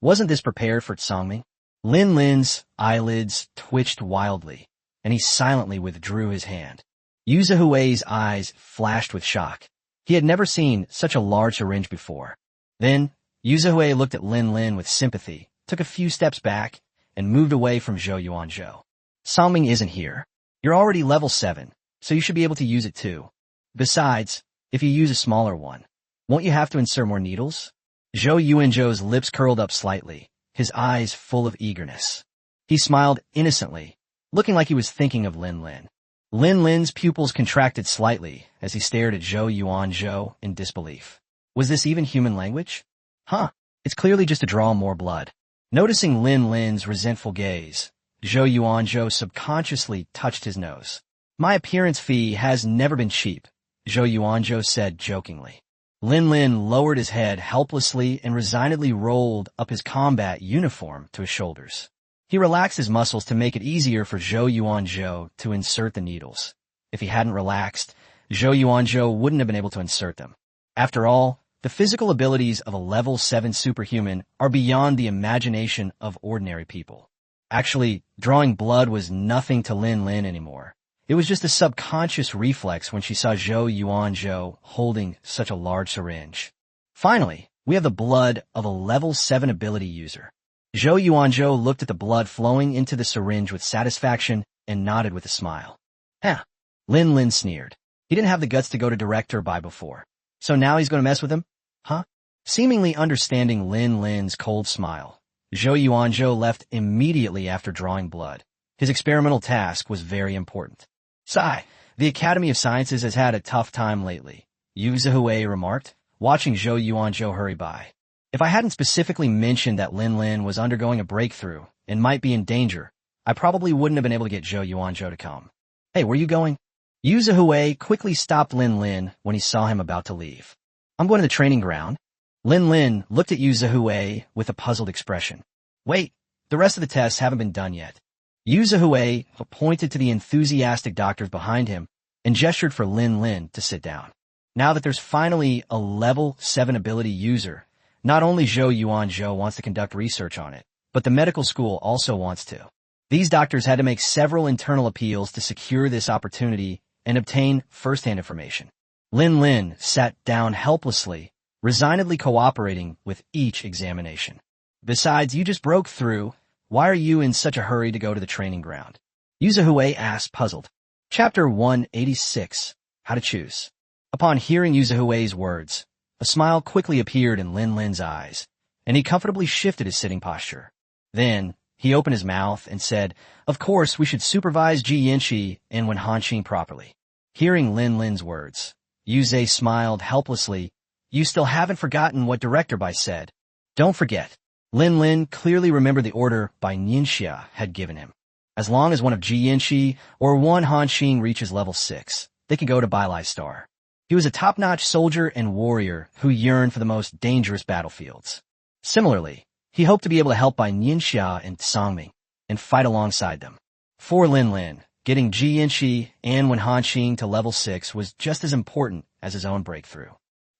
Wasn't this prepared for Tsangming? Lin Lin's eyelids twitched wildly, and he silently withdrew his hand. Yu Zihui's eyes flashed with shock. He had never seen such a large syringe before. Then, Yu Zihui looked at Lin Lin with sympathy, took a few steps back, and moved away from Zhou Yuanzhou. Tsangming isn't here. You're already level 7, so you should be able to use it too. Besides, if you use a smaller one, won't you have to insert more needles? Zhou Yuanzhou's lips curled up slightly, his eyes full of eagerness. He smiled innocently, looking like he was thinking of Lin Lin. Lin Lin's pupils contracted slightly as he stared at Zhou Yuanzhou in disbelief. Was this even human language? Huh, it's clearly just to draw more blood. Noticing Lin Lin's resentful gaze, Zhou Yuanzhou subconsciously touched his nose. My appearance fee has never been cheap, Zhou Yuanzhou said jokingly. Lin Lin lowered his head helplessly and resignedly rolled up his combat uniform to his shoulders. He relaxed his muscles to make it easier for Zhou Yuanzhou to insert the needles. If he hadn't relaxed, Zhou Yuanzhou wouldn't have been able to insert them. After all, the physical abilities of a level 7 superhuman are beyond the imagination of ordinary people. Actually, drawing blood was nothing to Lin Lin anymore. It was just a subconscious reflex when she saw Zhou Yuanzhou holding such a large syringe. Finally, we have the blood of a level 7 ability user. Zhou Yuanzhou looked at the blood flowing into the syringe with satisfaction and nodded with a smile. Huh. Lin Lin sneered. He didn't have the guts to go to Director Bai before. So now he's going to mess with him? Huh? Seemingly understanding Lin Lin's cold smile, Zhou Yuanzhou left immediately after drawing blood. His experimental task was very important. Sigh, the Academy of Sciences has had a tough time lately, Yu Zihui remarked, watching Zhou Yuanzhou hurry by. If I hadn't specifically mentioned that Lin Lin was undergoing a breakthrough and might be in danger, I probably wouldn't have been able to get Zhou Yuanzhou to come. Hey, where you going? Yu Zihui quickly stopped Lin Lin when he saw him about to leave. I'm going to the training ground. Lin Lin looked at Yu Zihui with a puzzled expression. Wait, the rest of the tests haven't been done yet. Yu Zihui pointed to the enthusiastic doctors behind him and gestured for Lin Lin to sit down. Now that there's finally a level 7 ability user, not only Zhou Yuanzhou wants to conduct research on it, but the medical school also wants to. These doctors had to make several internal appeals to secure this opportunity and obtain first-hand information. Lin Lin sat down helplessly, resignedly cooperating with each examination. Besides, you just broke through. Why are you in such a hurry to go to the training ground? Yu Zihui asked, puzzled. Chapter 186, How to Choose. Upon hearing Yu Zihui's words, a smile quickly appeared in Lin Lin's eyes, and he comfortably shifted his sitting posture. Then, he opened his mouth and said, of course, we should supervise Ji Yanxi and Wen Hanqing properly. Hearing Lin Lin's words, Yu Zhe smiled helplessly. You still haven't forgotten what Director Bai said. Don't forget. Lin Lin clearly remembered the order Bai Nianxia had given him. As long as one of Ji Yanxi or Wen Hanqing reaches level 6, they can go to Bai Lai Star. He was a top-notch soldier and warrior who yearned for the most dangerous battlefields. Similarly, he hoped to be able to help Bai Nianxia and Tsangming and fight alongside them. For Lin Lin, Getting Ji Yanxi and Wen Hanqing to level 6 was just as important as his own breakthrough.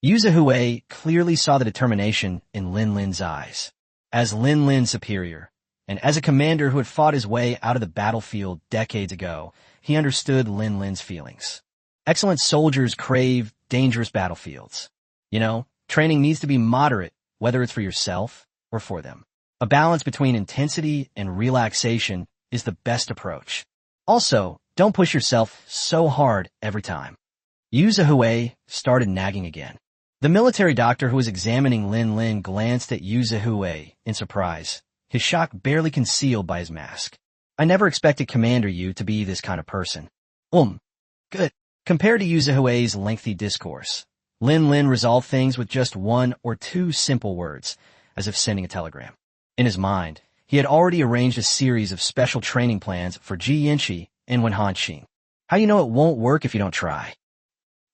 Yu Zhihui clearly saw the determination in Lin Lin's eyes. As Lin Lin's superior, and as a commander who had fought his way out of the battlefield decades ago, he understood Lin Lin's feelings. Excellent soldiers crave dangerous battlefields. Training needs to be moderate, whether it's for yourself or for them. A balance between intensity and relaxation is the best approach. Also, don't push yourself so hard every time. Yu Zhihui started nagging again. The military doctor who was examining Lin Lin glanced at Yu Zhihui in surprise, his shock barely concealed by his mask. I never expected Commander Yu to be this kind of person. Good. Compared to Yu Zhihui's lengthy discourse, Lin Lin resolved things with just one or two simple words, as if sending a telegram. In his mind, he had already arranged a series of special training plans for Ji Yanxi and Wen Hanqing. How you know it won't work if you don't try?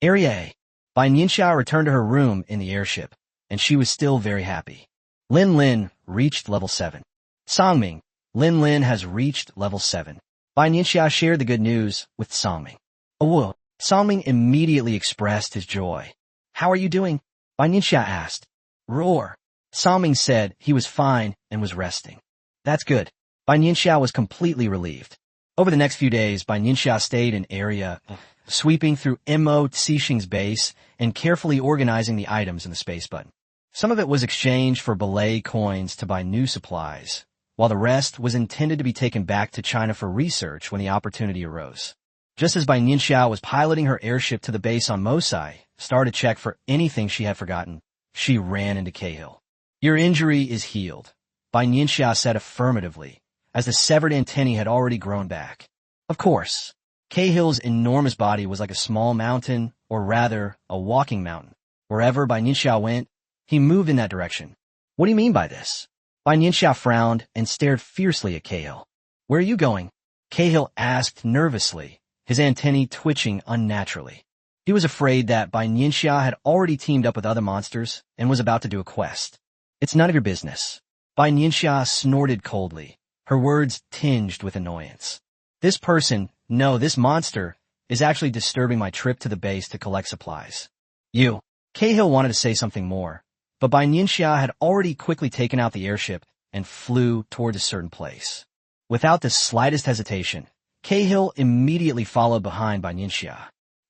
Area A. Bai Nianxia returned to her room in the airship, and she was still very happy. Lin Lin reached level 7. Songming. Lin Lin has reached level 7. Bai Nianxia shared the good news with Songming. Oh, Songming immediately expressed his joy. How are you doing? Bai Nianxia asked. Roar. Songming said he was fine and was resting. That's good. Bai Nianxia was completely relieved. Over the next few days, Bai Nianxia stayed in area, sweeping through Mo Cixing's base and carefully organizing the items in the space button. Some of it was exchanged for belay coins to buy new supplies, while the rest was intended to be taken back to China for research when the opportunity arose. Just as Bai Nianxia was piloting her airship to the base on Mosai, started to check for anything she had forgotten, she ran into Cahill. Your injury is healed, Bai Nianxia said affirmatively, as the severed antennae had already grown back. Of course, Cahill's enormous body was like a small mountain, or rather, a walking mountain. Wherever Bai Nianxia went, he moved in that direction. What do you mean by this? Bai Nianxia frowned and stared fiercely at Cahill. Where are you going? Cahill asked nervously, his antennae twitching unnaturally. He was afraid that Bai Nianxia had already teamed up with other monsters and was about to do a quest. It's none of your business. Bai Nianxia snorted coldly, her words tinged with annoyance. This monster, is actually disturbing my trip to the base to collect supplies. Cahill wanted to say something more, but Bai Nianxia had already quickly taken out the airship and flew toward a certain place. Without the slightest hesitation, Cahill immediately followed behind Bai Nianxia.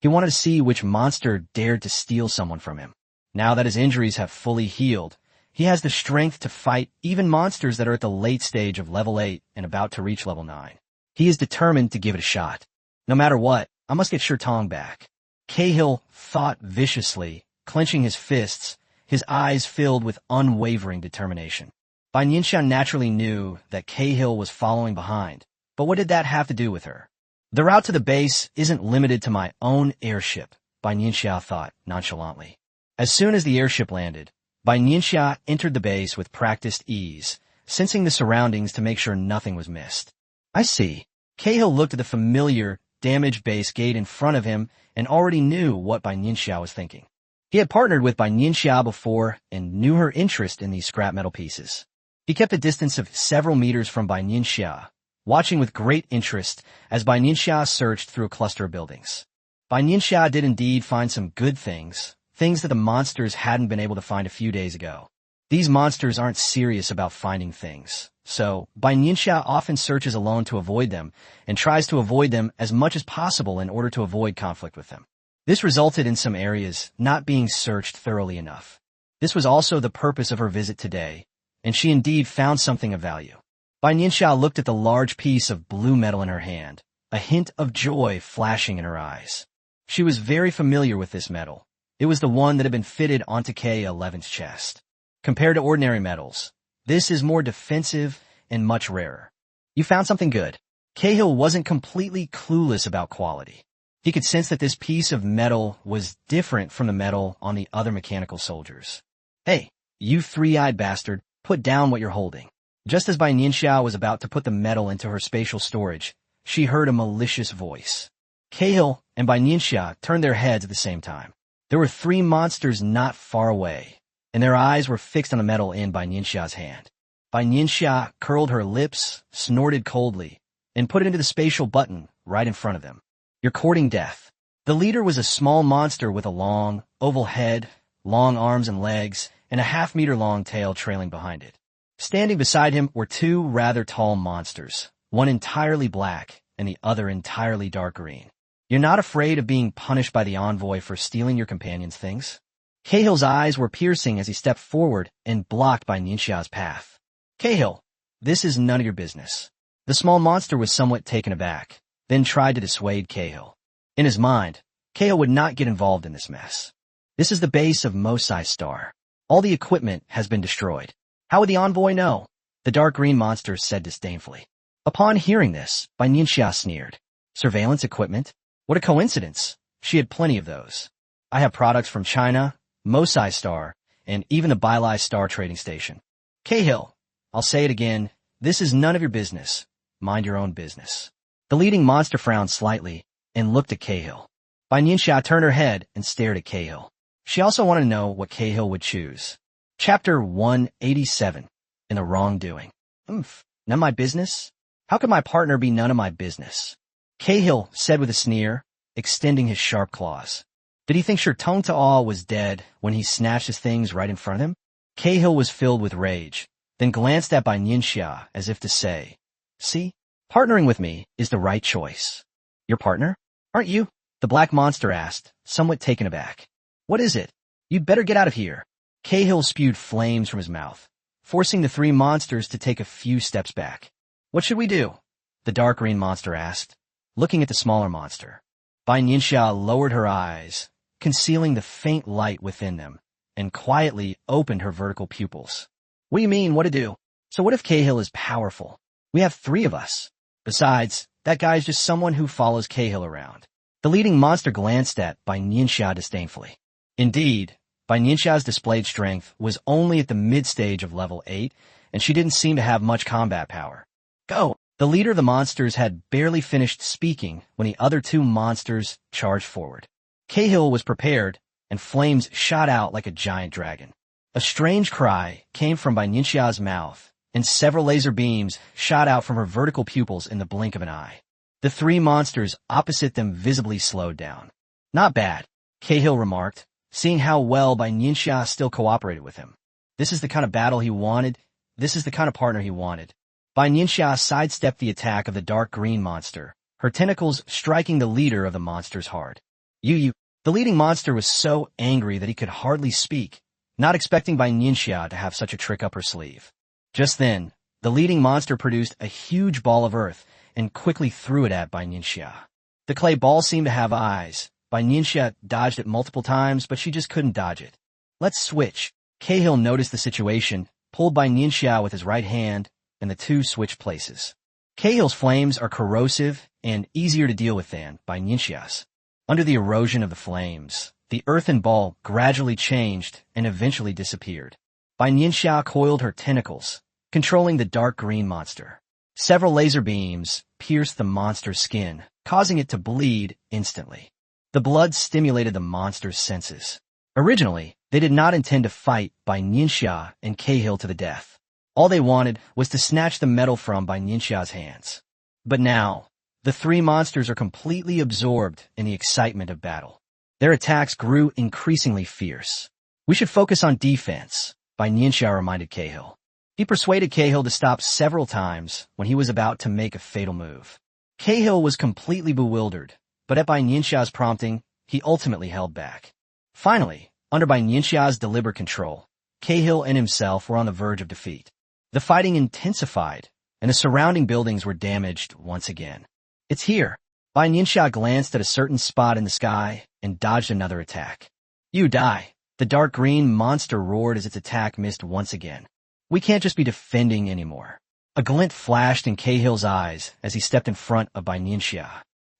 He wanted to see which monster dared to steal someone from him. Now that his injuries have fully healed, he has the strength to fight even monsters that are at the late stage of level 8 and about to reach level 9. He is determined to give it a shot. No matter what, I must get Shirtong back. Cahill thought viciously, clenching his fists, his eyes filled with unwavering determination. Bai Nianxia naturally knew that Cahill was following behind, but what did that have to do with her? The route to the base isn't limited to my own airship, Bai Nianxia thought nonchalantly. As soon as the airship landed, Bai Nianxia entered the base with practiced ease, sensing the surroundings to make sure nothing was missed. I see. Cahill looked at the familiar, damaged base gate in front of him and already knew what Bai Nianxia was thinking. He had partnered with Bai Nianxia before and knew her interest in these scrap metal pieces. He kept a distance of several meters from Bai Nianxia, watching with great interest as Bai Nianxia searched through a cluster of buildings. Bai Nianxia did indeed find some good things that the monsters hadn't been able to find a few days ago. These monsters aren't serious about finding things, so Bai Nianxia often searches alone to avoid them and tries to avoid them as much as possible in order to avoid conflict with them. This resulted in some areas not being searched thoroughly enough. This was also the purpose of her visit today, and she indeed found something of value. Bai Nianxia looked at the large piece of blue metal in her hand, a hint of joy flashing in her eyes. She was very familiar with this metal. It was the one that had been fitted onto K11's chest. Compared to ordinary metals, this is more defensive and much rarer. You found something good. Cahill wasn't completely clueless about quality. He could sense that this piece of metal was different from the metal on the other mechanical soldiers. Hey, you three-eyed bastard, put down what you're holding. Just as Bai Nianxia was about to put the metal into her spatial storage, she heard a malicious voice. Cahill and Bai Nianxia turned their heads at the same time. There were 3 monsters not far away, and their eyes were fixed on the metal in Bai Nianxia's hand. Bai Nianxia curled her lips, snorted coldly, and put it into the spatial button right in front of them. You're courting death. The leader was a small monster with a long, oval head, long arms and legs, and a half-meter-long tail trailing behind it. Standing beside him were two rather tall monsters, one entirely black and the other entirely dark green. You're not afraid of being punished by the envoy for stealing your companion's things? Cahill's eyes were piercing as he stepped forward and blocked Bai Nianxia's path. Cahill, this is none of your business. The small monster was somewhat taken aback, then tried to dissuade Cahill. In his mind, Cahill would not get involved in this mess. This is the base of Mosai's star. All the equipment has been destroyed. How would the envoy know? The dark green monster said disdainfully. Upon hearing this, Bai Nianxia sneered. Surveillance equipment? What a coincidence. She had plenty of those. I have products from China, Mosai Star, and even the Bailai Star trading station. Cahill, I'll say it again, this is none of your business. Mind your own business. The leading monster frowned slightly and looked at Cahill. Bai Nianxia turned her head and stared at Cahill. She also wanted to know what Cahill would choose. Chapter 187. In the Wrongdoing. None of my business? How could my partner be none of my business? Cahill said with a sneer, extending his sharp claws. Did he think Shirtong Ta'al was dead when he snatched his things right in front of him? Cahill was filled with rage, then glanced at Bai Nianxia as if to say, See, partnering with me is the right choice. Your partner? Aren't you? The black monster asked, somewhat taken aback. What is it? You'd better get out of here. Cahill spewed flames from his mouth, forcing the three monsters to take a few steps back. What should we do? The dark green monster asked, looking at the smaller monster. Bai Nianxia lowered her eyes, concealing the faint light within them, and quietly opened her vertical pupils. What do you mean, what to do? So what if Cahill is powerful? We have three of us. Besides, that guy's just someone who follows Cahill around. The leading monster glanced at Bai Nianxia disdainfully. Indeed, Bai Nianxia's displayed strength was only at the mid-stage of level 8, and she didn't seem to have much combat power. Go! The leader of the monsters had barely finished speaking when the other two monsters charged forward. Cahill was prepared, and flames shot out like a giant dragon. A strange cry came from Bai Nianxia's mouth, and several laser beams shot out from her vertical pupils in the blink of an eye. The three monsters opposite them visibly slowed down. Not bad, Cahill remarked, seeing how well Bai Nianxia still cooperated with him. This is the kind of battle he wanted. This is the kind of partner he wanted. Bai Nianxia sidestepped the attack of the dark green monster, her tentacles striking the leader of the monsters hard. The leading monster was so angry that he could hardly speak, not expecting Bai Nianxia to have such a trick up her sleeve. Just then, the leading monster produced a huge ball of earth and quickly threw it at Bai Nianxia. The clay ball seemed to have eyes. Bai Nianxia dodged it multiple times, but she just couldn't dodge it. Let's switch. Cahill noticed the situation, pulled Bai Nianxia with his right hand, and the two switched places. Cahill's flames are corrosive and easier to deal with than Bai Nianxia's. Under the erosion of the flames, the earthen ball gradually changed and eventually disappeared. Bai Nianxia coiled her tentacles, controlling the dark green monster. Several laser beams pierced the monster's skin, causing it to bleed instantly. The blood stimulated the monster's senses. Originally, they did not intend to fight Bai Nianxia and Cahill to the death. All they wanted was to snatch the metal from Bai Nianxia's hands. But now, the three monsters are completely absorbed in the excitement of battle. Their attacks grew increasingly fierce. We should focus on defense, Bai Nianxia reminded Cahill. He persuaded Cahill to stop several times when he was about to make a fatal move. Cahill was completely bewildered, but at Bai Nianxia's prompting, he ultimately held back. Finally, under Bai Nianxia's deliberate control, Cahill and himself were on the verge of defeat. The fighting intensified, and the surrounding buildings were damaged once again. It's here. Bai Nianxia glanced at a certain spot in the sky and dodged another attack. You die. The dark green monster roared as its attack missed once again. We can't just be defending anymore. A glint flashed in Cahill's eyes as he stepped in front of Bai Nianxia.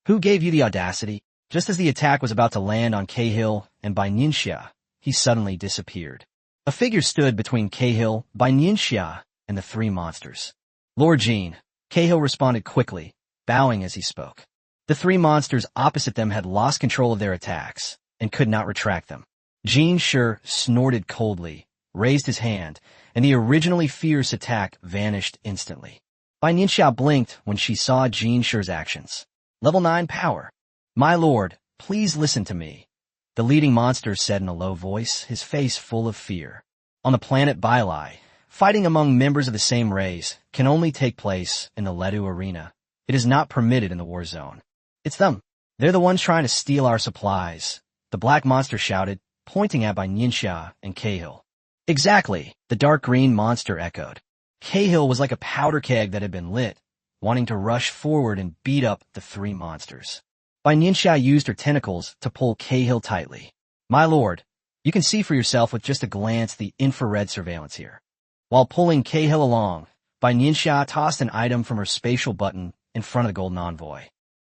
Who gave you the audacity? Just as the attack was about to land on Cahill and Bai Nianxia, he suddenly disappeared. A figure stood between Cahill, Bai Nianxia, and the three monsters. Lord Jean, Cahill responded quickly, bowing as he spoke. The three monsters opposite them had lost control of their attacks and could not retract them. Jean Shi snorted coldly, raised his hand, and the originally fierce attack vanished instantly. Bai Nianxia blinked when she saw Jean Shi's actions. Level 9 power. My lord, please listen to me. The leading monster said in a low voice, his face full of fear. On the planet Bai, fighting among members of the same race can only take place in the Ledu arena. It is not permitted in the war zone. It's them. They're the ones trying to steal our supplies. The black monster shouted, pointing at Bai Nianxia and Cahill. Exactly, the dark green monster echoed. Cahill was like a powder keg that had been lit, wanting to rush forward and beat up the three monsters. Bai Nianxia used her tentacles to pull Cahill tightly. My lord, you can see for yourself with just a glance the infrared surveillance here. While pulling Cahill along, Bai Nianxia tossed an item from her spatial button in front of the golden envoy.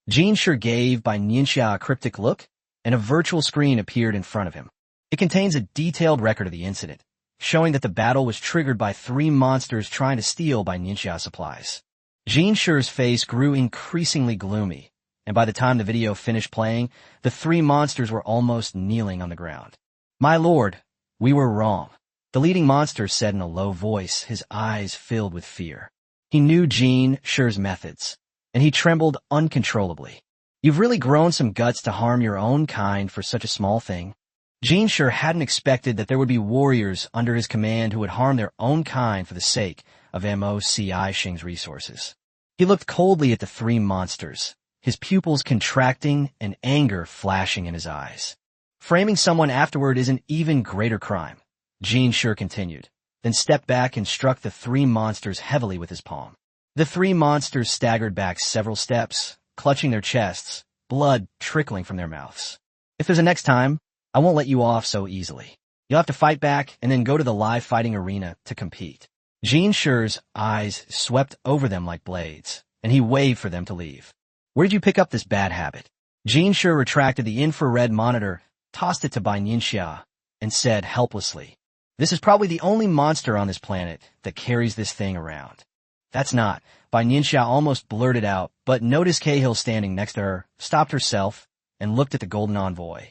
Jean sure gave Bai Nianxia a cryptic look, and a virtual screen appeared in front of him. It contains a detailed record of the incident, showing that the battle was triggered by three monsters trying to steal Bai Nianxia's supplies. Jean Shure's face grew increasingly gloomy, and by the time the video finished playing, the three monsters were almost kneeling on the ground. My lord, we were wrong, the leading monster said in a low voice, his eyes filled with fear. He knew Jean Shure's methods, and he trembled uncontrollably. You've really grown some guts to harm your own kind for such a small thing. Jean Shure hadn't expected that there would be warriors under his command who would harm their own kind for the sake of MOCI Xing's resources. He looked coldly at the three monsters, his pupils contracting and anger flashing in his eyes. Framing someone afterward is an even greater crime, Jean Shure continued, then stepped back and struck the three monsters heavily with his palm. The three monsters staggered back several steps, clutching their chests, blood trickling from their mouths. If there's a next time, I won't let you off so easily. You'll have to fight back and then go to the live fighting arena to compete. Jean Shure's eyes swept over them like blades, and he waved for them to leave. Where did you pick up this bad habit? Jean Shure retracted the infrared monitor, tossed it to Bai Nianxia, and said helplessly, This is probably the only monster on this planet that carries this thing around. That's not, Bai Nianxia almost blurted out, but noticed Cahill standing next to her, stopped herself, and looked at the golden envoy.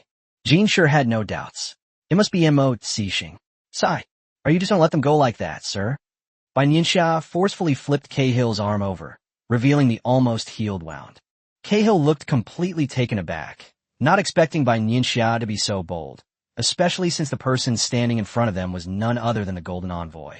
Jean Shure had no doubts. It must be MOCI Xing. Sigh, are you just gonna let them go like that, sir? Bai Nianxia forcefully flipped Cahill's arm over, revealing the almost healed wound. Cahill looked completely taken aback, not expecting Bai Nianxia to be so bold, especially since the person standing in front of them was none other than the golden envoy.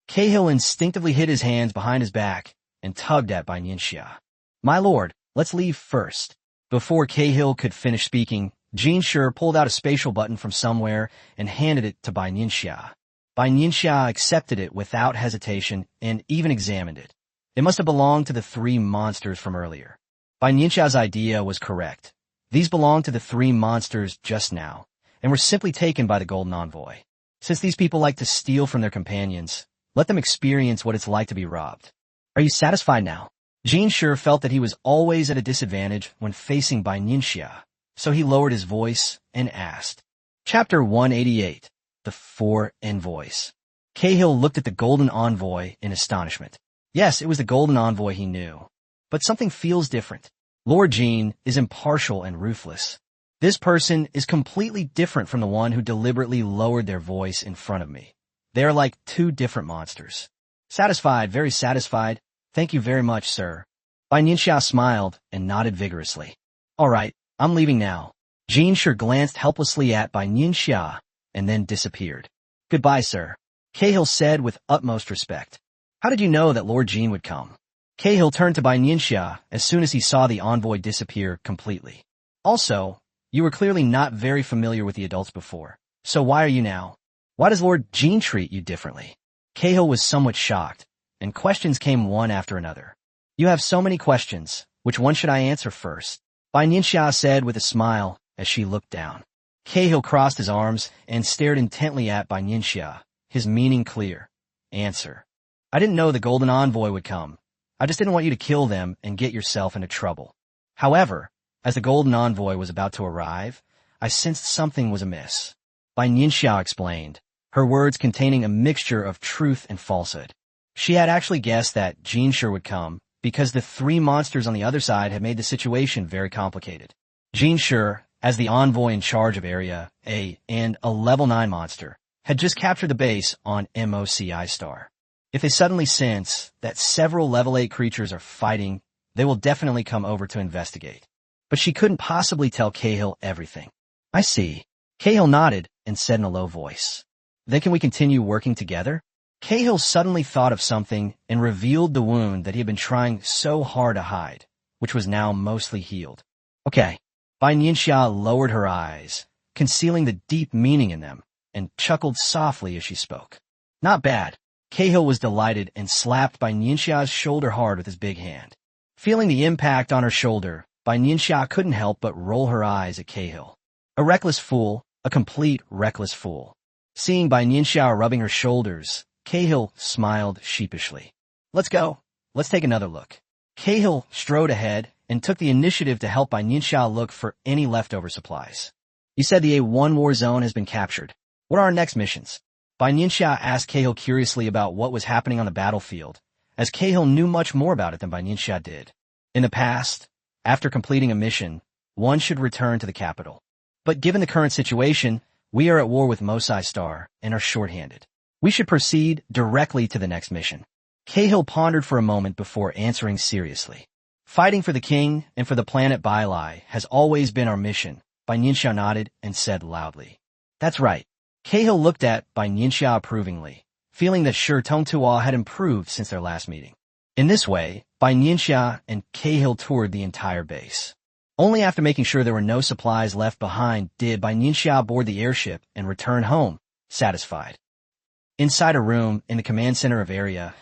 Cahill instinctively hid his hands behind his back and tugged at Bai Nianxia. My lord, let's leave first. Before Cahill could finish speaking, Jean Shure pulled out a spatial button from somewhere and handed it to Bai Nianxia. Bai Nianxia accepted it without hesitation and even examined it. It must have belonged to the three monsters from earlier. Bai Nianxia's idea was correct. These belonged to the three monsters just now, and were simply taken by the golden envoy. Since these people like to steal from their companions, let them experience what it's like to be robbed. Are you satisfied now? Jean Shure felt that he was always at a disadvantage when facing Bai Nianxia, so he lowered his voice and asked. Chapter 188. The Four Envoys. Cahill looked at the golden envoy in astonishment. Yes, it was the golden envoy he knew. But something feels different. Lord Jean is impartial and ruthless. This person is completely different from the one who deliberately lowered their voice in front of me. They are like two different monsters. Satisfied, very satisfied. Thank you very much, sir. Bai Nianxia smiled and nodded vigorously. All right, I'm leaving now. Jean Shure glanced helplessly at Bai Nianxia and then disappeared. Goodbye, sir. Cahill said with utmost respect. How did you know that Lord Jean would come? Cahill turned to Bai Nianxia as soon as he saw the envoy disappear completely. Also, you were clearly not very familiar with the adults before. So why are you now? Why does Lord Jean treat you differently? Cahill was somewhat shocked, and questions came one after another. You have so many questions. Which one should I answer first? Bai Nianxia said with a smile as she looked down. Cahill crossed his arms and stared intently at Bai Nianxia, his meaning clear. Answer. I didn't know the golden envoy would come. I just didn't want you to kill them and get yourself into trouble. However, as the golden envoy was about to arrive, I sensed something was amiss. Bai Nianxia explained, her words containing a mixture of truth and falsehood. She had actually guessed that Jean Shure would come because the three monsters on the other side had made the situation very complicated. Jean Shure, as the envoy in charge of Area A and a level 9 monster, had just captured the base on MOCI Star. If they suddenly sense that several level 8 creatures are fighting, they will definitely come over to investigate. but she couldn't possibly tell Cahill everything. I see. Cahill nodded and said in a low voice. Then can we continue working together? Cahill suddenly thought of something and revealed the wound that he had been trying so hard to hide, which was now mostly healed. Okay. Bai Nianxia lowered her eyes, concealing the deep meaning in them, and chuckled softly as she spoke. Not bad. Cahill was delighted and slapped Bai Nianxia's shoulder hard with his big hand. Feeling the impact on her shoulder, Bai Nianxia couldn't help but roll her eyes at Cahill. A reckless fool, a complete reckless fool. Seeing Bai Nianxia rubbing her shoulders, Cahill smiled sheepishly. Let's go. Let's take another look. Cahill strode ahead and took the initiative to help Bai Nianxia look for any leftover supplies. You said the A1 war zone has been captured. What are our next missions? Bai Nianxia asked Cahill curiously about what was happening on the battlefield, as Cahill knew much more about it than Bai Nianxia did. In the past, after completing a mission, one should return to the capital. But given the current situation, we are at war with Mosai Star and are short-handed. We should proceed directly to the next mission. Cahill pondered for a moment before answering seriously. Fighting for the king and for the planet Bailai has always been our mission. Bai Nianxia nodded and said loudly. That's right. Cahill looked at Bai Nianxia approvingly, feeling that Shi Tongtua had improved since their last meeting. In this way, Bai Nianxia and Cahill toured the entire base. Only after making sure there were no supplies left behind did Bai Nianxia board the airship and return home, satisfied. Inside a room in the command center of area,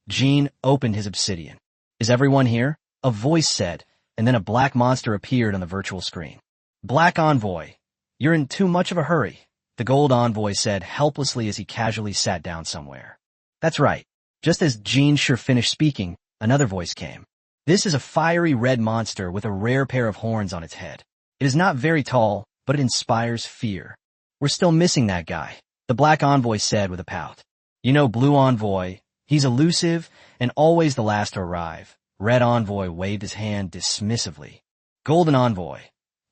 Jean opened his obsidian. Is everyone here? A voice said, and then a black monster appeared on the virtual screen. Black Envoy, you're in too much of a hurry, the gold envoy said helplessly as he casually sat down somewhere. That's right. Just as Jean Shi finished speaking, another voice came. This is a fiery red monster with a rare pair of horns on its head. It is not very tall, but it inspires fear. We're still missing that guy, the black envoy said with a pout. You know blue envoy, he's elusive and always the last to arrive. Red envoy waved his hand dismissively. Golden envoy,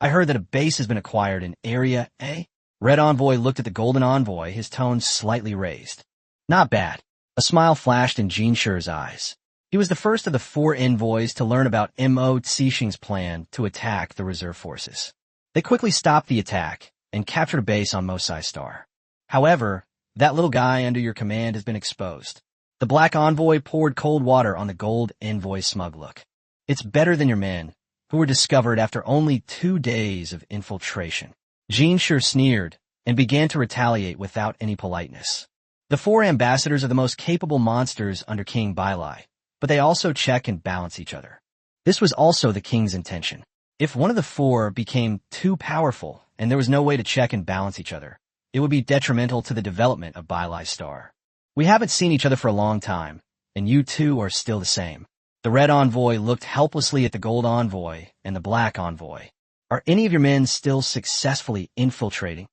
I heard that a base has been acquired in Area A. Red envoy looked at the golden envoy, his tone slightly raised. Not bad. A smile flashed in Jean Shi's eyes. He was the first of the 4 envoys to learn about Mo Cixing's plan to attack the reserve forces. They quickly stopped the attack and captured a base on Mosai Star. However, that little guy under your command has been exposed. The black envoy poured cold water on the gold envoy's smug look. It's better than your men, who were discovered after only 2 days of infiltration. Jean Shi sneered and began to retaliate without any politeness. The 4 ambassadors are the most capable monsters under King Bailai, but they also check and balance each other. This was also the king's intention. If one of the 4 became too powerful and there was no way to check and balance each other, it would be detrimental to the development of Bailai Star. We haven't seen each other for a long time, and you two are still the same. The red envoy looked helplessly at the gold envoy and the black envoy. Are any of your men still successfully infiltrating?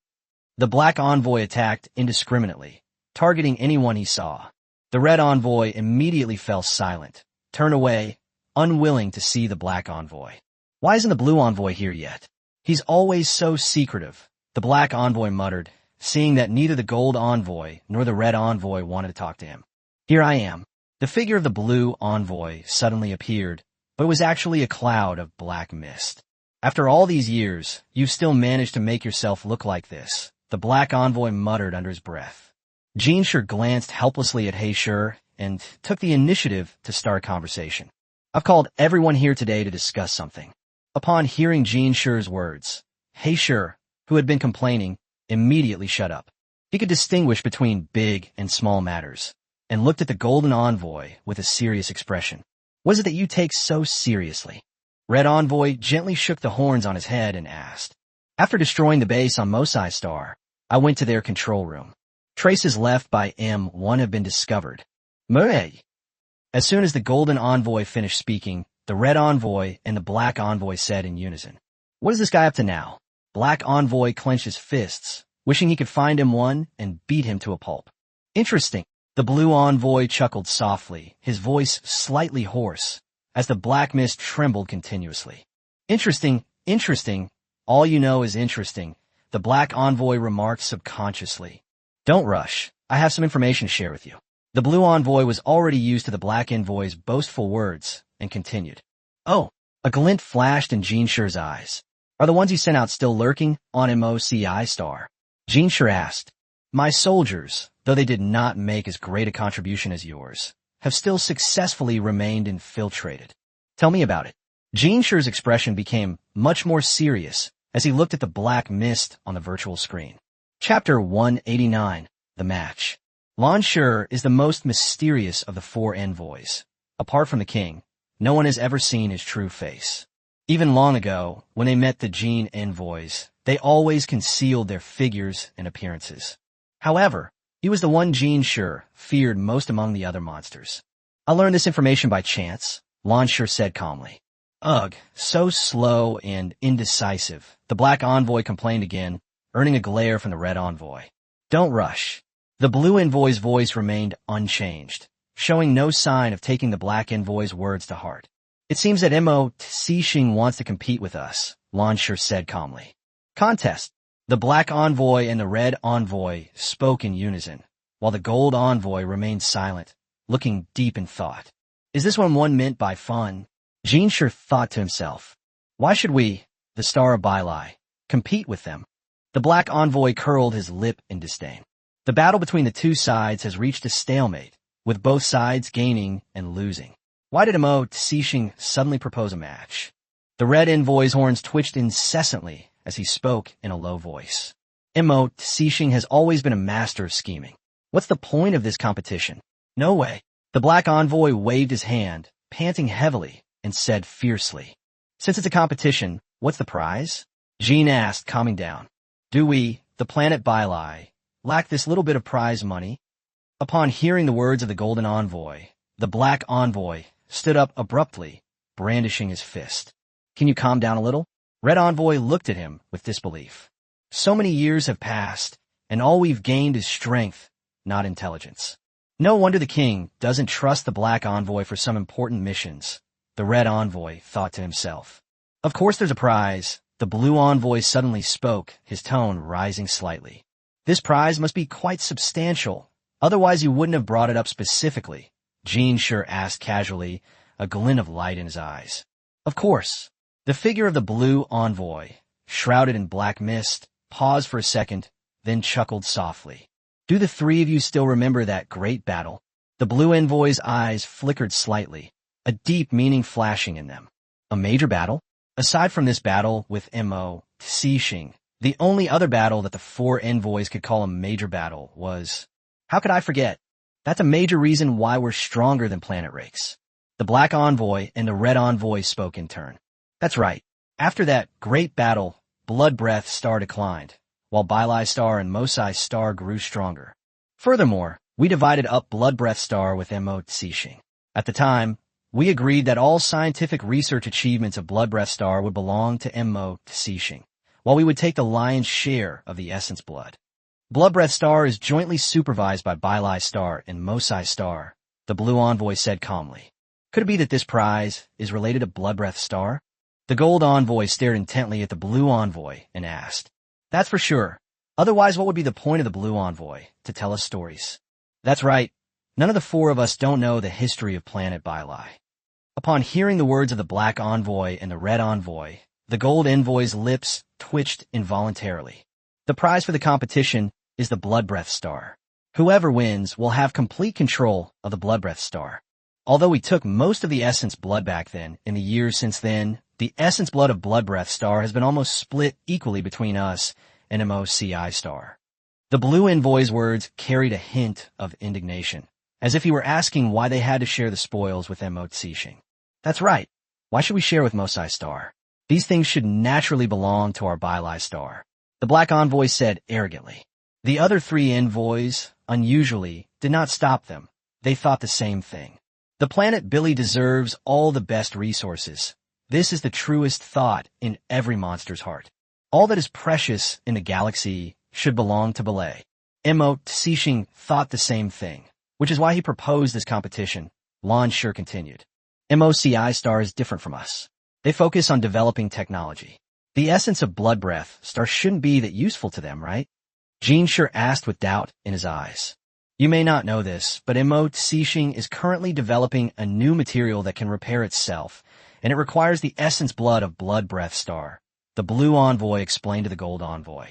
The black envoy attacked indiscriminately, targeting anyone he saw. The red envoy immediately fell silent, turned away, unwilling to see the black envoy. Why isn't the blue envoy here yet? He's always so secretive, the black envoy muttered, seeing that neither the gold envoy nor the red envoy wanted to talk to him. Here I am. The figure of the blue envoy suddenly appeared, but it was actually a cloud of black mist. After all these years, you've still managed to make yourself look like this, the black envoy muttered under his breath. Jean Shi glanced helplessly at He Shi and took the initiative to start a conversation. I've called everyone here today to discuss something. Upon hearing Jean Shi's words, He Shi, who had been complaining, immediately shut up. He could distinguish between big and small matters, and looked at the golden envoy with a serious expression. What is it that you take so seriously? Red envoy gently shook the horns on his head and asked. After destroying the base on Mosai Star, I went to their control room. Traces left by M1 have been discovered. Murray! As soon as the golden envoy finished speaking, the red envoy and the black envoy said in unison. What is this guy up to now? Black envoy clenched his fists, wishing he could find M1 and beat him to a pulp. Interesting. The blue envoy chuckled softly, his voice slightly hoarse, as the black mist trembled continuously. Interesting, interesting. All you know is interesting, the black envoy remarked subconsciously. Don't rush. I have some information to share with you. The blue envoy was already used to the black envoy's boastful words and continued. Oh, A glint flashed in Jinshur's eyes. Are the ones you sent out still lurking on MOCI star? Jinshur asked. My soldiers, though they did not make as great a contribution as yours, have still successfully remained infiltrated. Tell me about it. Jinshur's expression became much more serious as he looked at the black mist on the virtual screen. Chapter 189, The Match. Lan Shi is the most mysterious of the 4 envoys. Apart from the king, no one has ever seen his true face. Even long ago, when they met the Jin envoys, they always concealed their figures and appearances. However, he was the one Jinshur feared most among the other monsters. I learned this information by chance, Lan Shi said calmly. Ugh, so slow and indecisive, the black envoy complained again, earning a glare from the red envoy. Don't rush. The blue envoy's voice remained unchanged, showing no sign of taking the black envoy's words to heart. It seems that Mo Tse wants to compete with us, Lan Shi said calmly. Contest. The black envoy and the red envoy spoke in unison, while the gold envoy remained silent, looking deep in thought. Is this what one meant by fun? Jinshur thought to himself. Why should we, the star of Bai, compete with them? The black envoy curled his lip in disdain. The battle between the two sides has reached a stalemate, with both sides gaining and losing. Why did Mo Tse suddenly propose a match? The red envoy's horns twitched incessantly as he spoke in a low voice. Mo Tse has always been a master of scheming. What's the point of this competition? No way. The black envoy waved his hand, panting heavily, and said fiercely. Since it's a competition, what's the prize? Jin asked, calming down. Do we, the planet Bai, lack this little bit of prize money? Upon hearing the words of the golden envoy, the black envoy stood up abruptly, brandishing his fist. Can you calm down a little? Red envoy looked at him with disbelief. So many years have passed, and all we've gained is strength, not intelligence. No wonder the king doesn't trust the black envoy for some important missions, the red envoy thought to himself. Of course there's a prize, the blue envoy suddenly spoke, his tone rising slightly. This prize must be quite substantial, otherwise you wouldn't have brought it up specifically, Jinshur asked casually, a glint of light in his eyes. Of course. The figure of the blue envoy, shrouded in black mist, paused for a second, then chuckled softly. Do the 3 of you still remember that great battle? The blue envoy's eyes flickered slightly, a deep meaning flashing in them. A major battle? Aside from this battle with Mo Tse, the only other battle that the 4 envoys could call a major battle was... How could I forget? That's a major reason why we're stronger than planet rakes. The black envoy and the red envoy spoke in turn. That's right. After that great battle, Blood Breath Star declined, while Bai Star and Mosai Star grew stronger. Furthermore, we divided up Blood Breath Star with Mo Tse. At the time, we agreed that all scientific research achievements of Blood Breath Star would belong to Mo Tse, while we would take the lion's share of the essence blood. Blood Breath Star is jointly supervised by Bai Star and Mosai Star, the blue envoy said calmly. Could it be that this prize is related to Blood Breath Star? The gold envoy stared intently at the blue envoy and asked. That's for sure. Otherwise, what would be the point of the blue envoy? To tell us stories. That's right. None of the 4 of us don't know the history of planet Bai. Upon hearing the words of the black envoy and the red envoy, the gold envoy's lips twitched involuntarily. The prize for the competition is the Blood Breath Star. Whoever wins will have complete control of the Blood Breath Star. Although we took most of the essence blood back then, in the years since then, the essence blood of Blood Breath Star has been almost split equally between us and MOCI Star. The blue envoy's words carried a hint of indignation, as if he were asking why they had to share the spoils with Mo Tse. That's right. Why should we share with Mosai Star? These things should naturally belong to our Bai Star. The black envoy said arrogantly. The other 3 envoys, unusually, did not stop them. They thought the same thing. The planet Billy deserves all the best resources. This is the truest thought in every monster's heart. All that is precious in the galaxy should belong to Belay. Mo Tse thought the same thing, which is why he proposed this competition, Lan Shi continued. MOCI Star is different from us. They focus on developing technology. The essence of Blood Breath Star shouldn't be that useful to them, right? Jinshur asked with doubt in his eyes. You may not know this, but Mo Tse is currently developing a new material that can repair itself and it requires the essence blood of Blood Breath Star, the blue envoy explained to the gold envoy.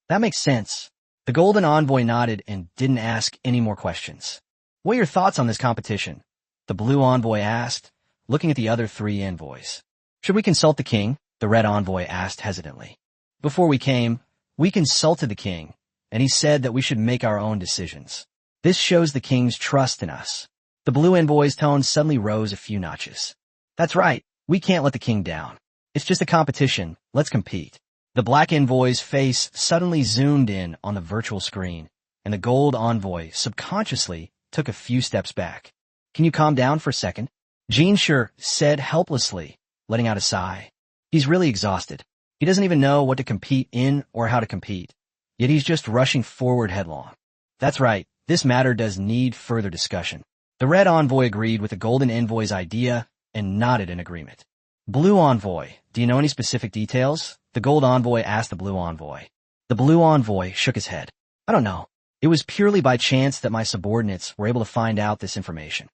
That makes sense. The golden envoy nodded and didn't ask any more questions. What are your thoughts on this competition? The blue envoy asked, looking at the other 3 envoys. Should we consult the king? The red envoy asked hesitantly. Before we came, we consulted the king, and he said that we should make our own decisions. This shows the king's trust in us. The blue envoy's tone suddenly rose a few notches. That's right, we can't let the king down. It's just a competition, let's compete. The black envoy's face suddenly zoomed in on the virtual screen, and the gold envoy subconsciously took a few steps back. Can you calm down for a second? Jinshi said helplessly, letting out a sigh. He's really exhausted. He doesn't even know what to compete in or how to compete, yet he's just rushing forward headlong. That's right, this matter does need further discussion. The red envoy agreed with the golden envoy's idea and nodded in agreement. Blue envoy, do you know any specific details? The gold envoy asked the blue envoy. The blue envoy shook his head. I don't know. It was purely by chance that my subordinates were able to find out this information.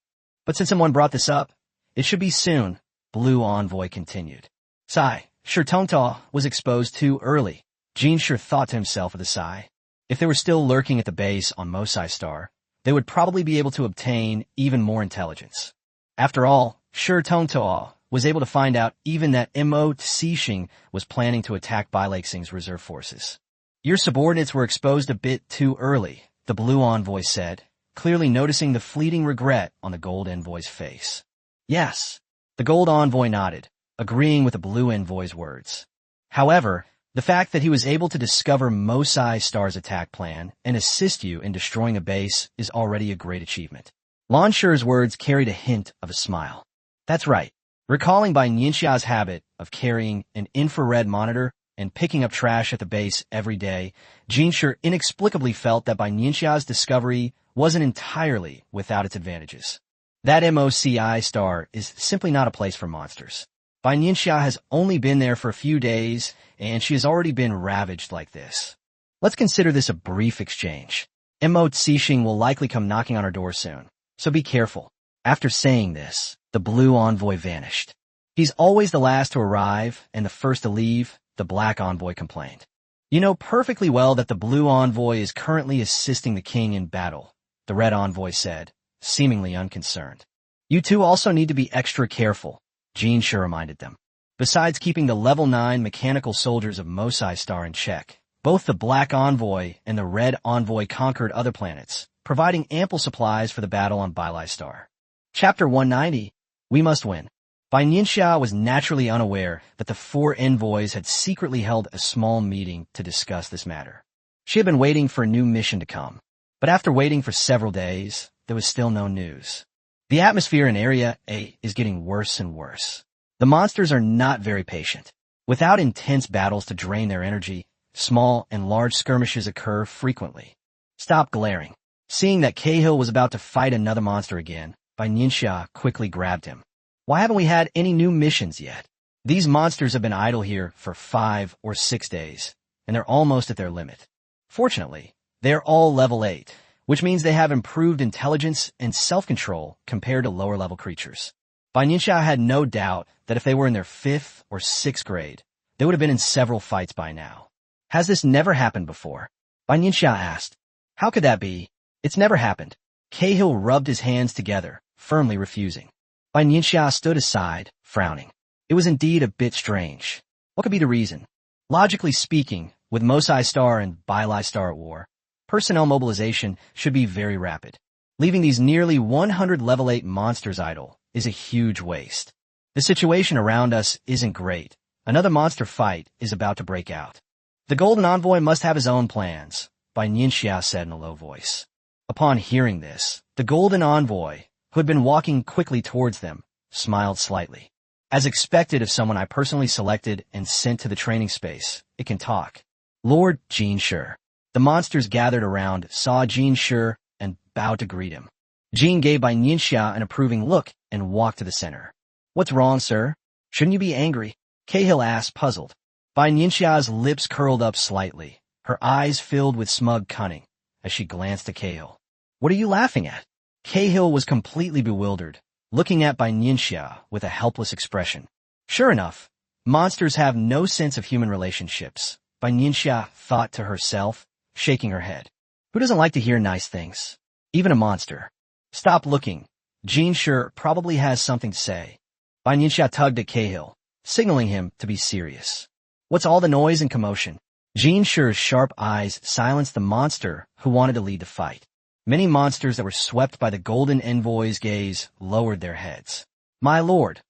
But since someone brought this up, it should be soon, blue envoy continued. Sigh, Tongta was exposed too early. Jinshi thought to himself with a sigh. If they were still lurking at the base on Mosai Star, they would probably be able to obtain even more intelligence. After all, Tongta was able to find out even that Mo Tsixing was planning to attack Bai Leixing's reserve forces. Your subordinates were exposed a bit too early, the blue envoy said, clearly noticing the fleeting regret on the gold envoy's face. Yes, the gold envoy nodded, agreeing with the blue envoy's words. However, the fact that he was able to discover Mosai Star's attack plan and assist you in destroying a base is already a great achievement. Lan Shi's words carried a hint of a smile. That's right. Recalling Bai Nianxia's habit of carrying an infrared monitor and picking up trash at the base every day, Jinshi inexplicably felt that Bai Nianxia's discovery wasn't entirely without its advantages. That MOCI star is simply not a place for monsters. Bai Nianxia has only been there for a few days, and she has already been ravaged like this. Let's consider this a brief exchange. Mo Tsixing will likely come knocking on our door soon, so be careful. After saying this, the blue envoy vanished. He's always the last to arrive and the first to leave, the black envoy complained. You know perfectly well that the blue envoy is currently assisting the king in battle, the red envoy said, seemingly unconcerned. You two also need to be extra careful, Jinshi reminded them. Besides keeping the level 9 mechanical soldiers of Mosai Star in check, both the black envoy and the red envoy conquered other planets, providing ample supplies for the battle on Bai Star. Chapter 190, We Must Win. Bai Nianxia was naturally unaware that the 4 envoys had secretly held a small meeting to discuss this matter. She had been waiting for a new mission to come, but after waiting for several days, there was still no news. The atmosphere in Area A is getting worse and worse. The monsters are not very patient. Without intense battles to drain their energy, small and large skirmishes occur frequently. Stop glaring. Seeing that Cahill was about to fight another monster again, Bai Nianxia quickly grabbed him. Why haven't we had any new missions yet? These monsters have been idle here for 5 or 6 days, and they're almost at their limit. Fortunately, they are all level 8, which means they have improved intelligence and self-control compared to lower-level creatures. Bai Nianxia had no doubt that if they were in their 5th or 6th grade, they would have been in several fights by now. Has this never happened before? Bai Nianxia asked. How could that be? It's never happened. Cahill rubbed his hands together, firmly refusing. Bai Nianxia stood aside, frowning. It was indeed a bit strange. What could be the reason? Logically speaking, with Mosai Star and Bai Star at war, personnel mobilization should be very rapid. Leaving these nearly 100 level 8 monsters idle is a huge waste. The situation around us isn't great. Another monster fight is about to break out. The Golden Envoy must have his own plans, Bai Nianxia said in a low voice. Upon hearing this, the Golden Envoy, who had been walking quickly towards them, smiled slightly. As expected of someone I personally selected and sent to the training space, it can talk. Lord Jinshi. The monsters gathered around saw Jinshi and bowed to greet him. Jin gave Bai Nianxia an approving look and walked to the center. What's wrong, sir? Shouldn't you be angry? Cahill asked, puzzled. Bai Nianxia's lips curled up slightly, her eyes filled with smug cunning, as she glanced at Cahill. What are you laughing at? Cahill was completely bewildered, looking at Bai Nianxia with a helpless expression. Sure enough, monsters have no sense of human relationships, Bai Nianxia thought to herself, shaking her head. Who doesn't like to hear nice things? Even a monster. Stop looking. Jean sure probably has something to say. Bai Nianxia tugged at Cahill, signaling him to be serious. What's all the noise and commotion? Jean Shure's sharp eyes silenced the monster who wanted to lead the fight. Many monsters that were swept by the golden envoy's gaze lowered their heads. My lord,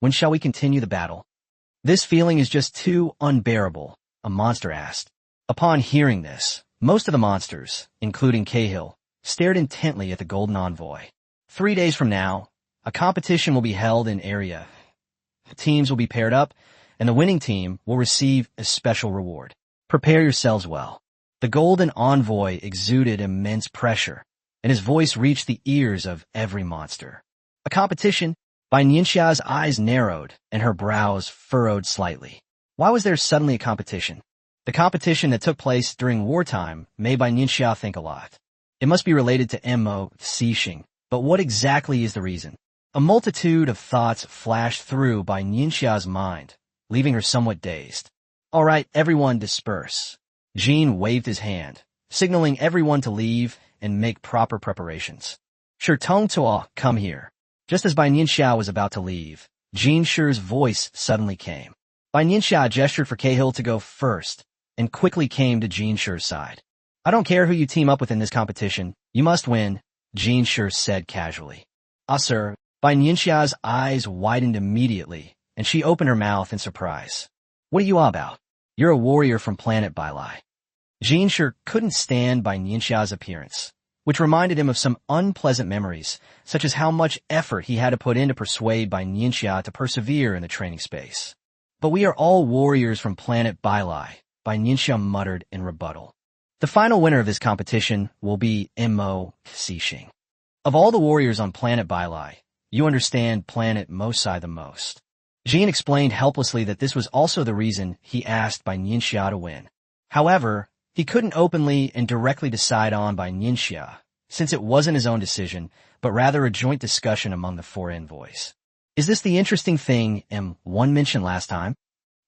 when shall we continue the battle? This feeling is just too unbearable, a monster asked. Upon hearing this, most of the monsters, including Cahill, stared intently at the golden envoy. 3 days from now, a competition will be held in area. The teams will be paired up, and the winning team will receive a special reward. Prepare yourselves well. The golden envoy exuded immense pressure, and his voice reached the ears of every monster. A competition? Bai Nianxia's eyes narrowed, and her brows furrowed slightly. Why was there suddenly a competition? The competition that took place during wartime made Bai Nianxia think a lot. It must be related to Mo Xixing, but what exactly is the reason? A multitude of thoughts flashed through Bai Nianxia's mind, leaving her somewhat dazed. All right, everyone disperse. Jean waved his hand, signaling everyone to leave and make proper preparations. Sure, Tong Tuo, come here. Just as Bai Nianxia was about to leave, Jean Shure's voice suddenly came. Bai Nianxia gestured for Cahill to go first, and quickly came to Jean Shure's side. I don't care who you team up with in this competition, you must win, Jean Shure said casually. Ah, sir. Bai Nianxia's eyes widened immediately, and she opened her mouth in surprise. What are you all about? You're a warrior from planet Bailai. Jean Shure couldn't stand Bai Nianxia's appearance, which reminded him of some unpleasant memories, such as how much effort he had to put in to persuade Bai Nianxia to persevere in the training space. But we are all warriors from planet Bailai, Bai Nianxia muttered in rebuttal. The final winner of this competition will be Mo Xixing. Of all the warriors on planet Bailai, you understand planet Mosai the most. Jean explained helplessly that this was also the reason he asked Bai Nianxia to win. However, he couldn't openly and directly decide on Bai Nianxia, since it wasn't his own decision, but rather a joint discussion among the 4 envoys. Is this the interesting thing M1 mentioned last time?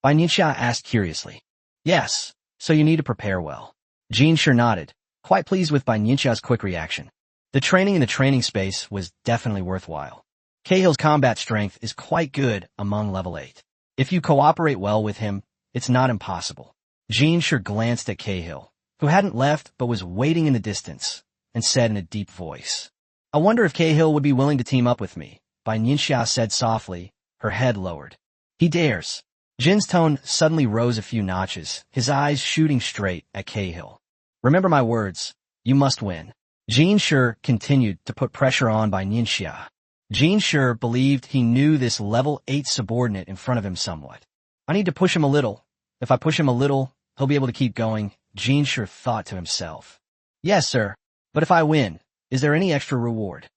Bai Nianxia asked curiously. Yes, so you need to prepare well. Jean Shure nodded, quite pleased with Bai Nianxia's quick reaction. The training in the training space was definitely worthwhile. Cahill's combat strength is quite good among level 8. If you cooperate well with him, it's not impossible. Jean Shure glanced at Cahill, who hadn't left but was waiting in the distance, and said in a deep voice, I wonder if Cahill would be willing to team up with me, Bai Nianxia said softly, her head lowered. He dares. Jin's tone suddenly rose a few notches, his eyes shooting straight at Cahill. Remember my words, you must win. Jean Shure continued to put pressure on Bai Nianxia. Jean Shure believed he knew this level 8 subordinate in front of him somewhat. I need to push him a little. If I push him a little, he'll be able to keep going, Jean Shure thought to himself. Yes, sir, but if I win, is there any extra reward?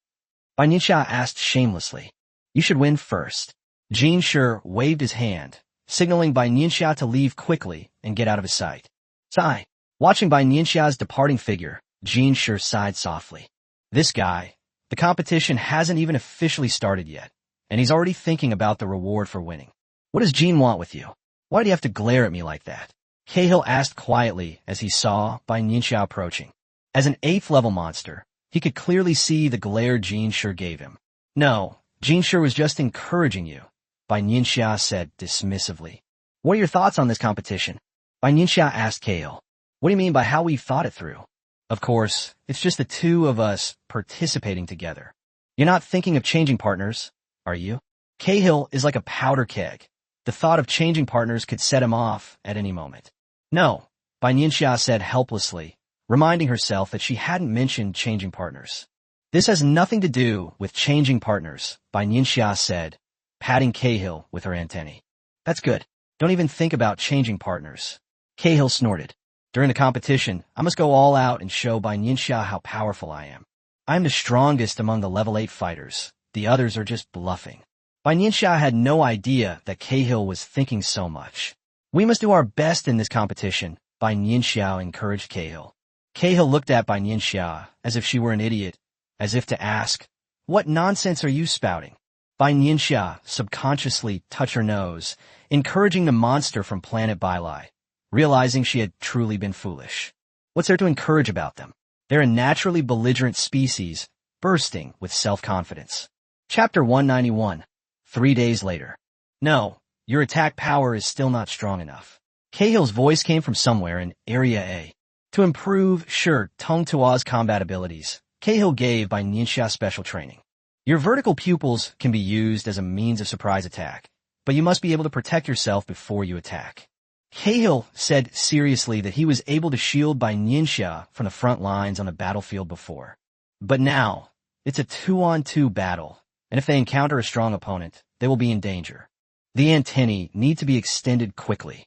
Bai Nianxia asked shamelessly. You should win first. Jean Shure waved his hand, signaling Bai Nianxia to leave quickly and get out of his sight. Sigh. Watching Bai Nianxia's departing figure, Jean Shure sighed softly. This guy, the competition hasn't even officially started yet, and he's already thinking about the reward for winning. What does Jean want with you? Why do you have to glare at me like that? Cahill asked quietly as he saw Bai Nianxia approaching. As an 8th level monster, he could clearly see the glare Jean Shure gave him. No, Jean Shure was just encouraging you, Bai Nianxia said dismissively. What are your thoughts on this competition? Bai Nianxia asked Cahill. What do you mean by how we've thought it through? Of course, it's just the 2 of us participating together. You're not thinking of changing partners, are you? Cahill is like a powder keg. The thought of changing partners could set him off at any moment. No, Bai Nianxia said helplessly, reminding herself that she hadn't mentioned changing partners. This has nothing to do with changing partners, Bai Nianxia said, patting Cahill with her antennae. That's good. Don't even think about changing partners. Cahill snorted. During the competition, I must go all out and show Bai Nianxia how powerful I am. I am the strongest among the level 8 fighters. The others are just bluffing. Bai Nianxia had no idea that Cahill was thinking so much. We must do our best in this competition, Bai Nianxia encouraged Cahill. Cahill looked at Bai Nianxia as if she were an idiot, as if to ask, what nonsense are you spouting? Bai Nianxia subconsciously touched her nose, encouraging the monster from planet Bailai, realizing she had truly been foolish. What's there to encourage about them? They're a naturally belligerent species, bursting with self-confidence. Chapter 191. 3 days later. No, your attack power is still not strong enough. Cahill's voice came from somewhere in Area A. To improve, sure, Tong Tua's combat abilities, Cahill gave Bai Nianxia special training. Your vertical pupils can be used as a means of surprise attack, but you must be able to protect yourself before you attack. Cahill said seriously that he was able to shield Bai Nianxia from the front lines on the battlefield before. But now, it's a 2-on-2 battle, and if they encounter a strong opponent, they will be in danger. The antennae need to be extended quickly.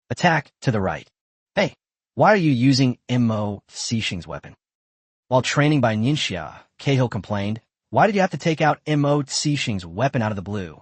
Attack to the right. Hey, why are you using Mo Cixing's weapon? While training Bai Nianxia, Cahill complained, why did you have to take out Mo Cixing's weapon out of the blue?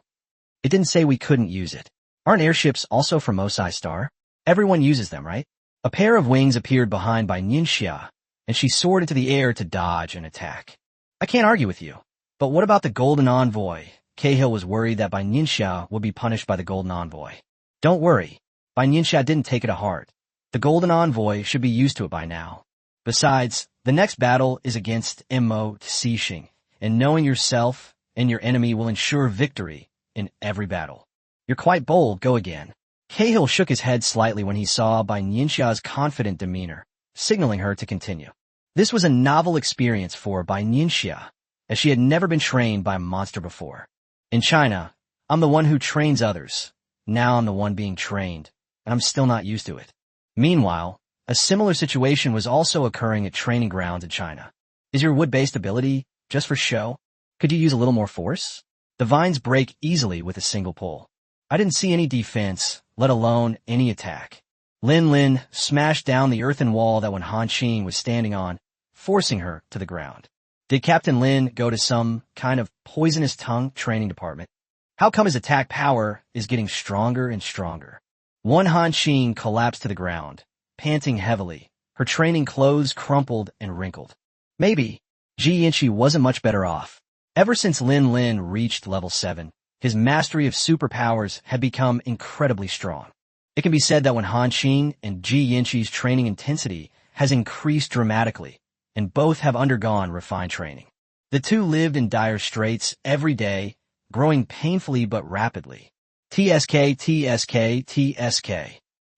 It didn't say we couldn't use it. Aren't airships also from Mosai Star? Everyone uses them, right? A pair of wings appeared behind Bai Nianxia, and she soared into the air to dodge and attack. I can't argue with you. But what about the Golden Envoy? Cahill was worried that Bai Nianxia would be punished by the Golden Envoy. Don't worry. Bai Nianxia didn't take it to heart. The Golden Envoy should be used to it by now. Besides, the next battle is against Mo Cixing, and knowing yourself and your enemy will ensure victory in every battle. You're quite bold, go again. Cahill shook his head slightly when he saw Bai Nianxia's confident demeanor, signaling her to continue. This was a novel experience for Bai Nianxia, as she had never been trained by a monster before. In China, I'm the one who trains others. Now I'm the one being trained, and I'm still not used to it. Meanwhile, a similar situation was also occurring at training grounds in China. Is your wood-based ability just for show? Could you use a little more force? The vines break easily with a single pull. I didn't see any defense, let alone any attack. Lin Lin smashed down the earthen wall that Han Qing was standing on, forcing her to the ground. Did Captain Lin go to some kind of poisonous tongue training department? How come his attack power is getting stronger and stronger? Han Qing collapsed to the ground, panting heavily. Her training clothes crumpled and wrinkled. Maybe Ji Yanqi wasn't much better off. Ever since Lin Lin reached level 7, his mastery of superpowers had become incredibly strong. It can be said that Han Qing and Ji Yanqi's training intensity has increased dramatically, and both have undergone refined training. The two lived in dire straits every day, growing painfully but rapidly. TSK, TSK, TSK.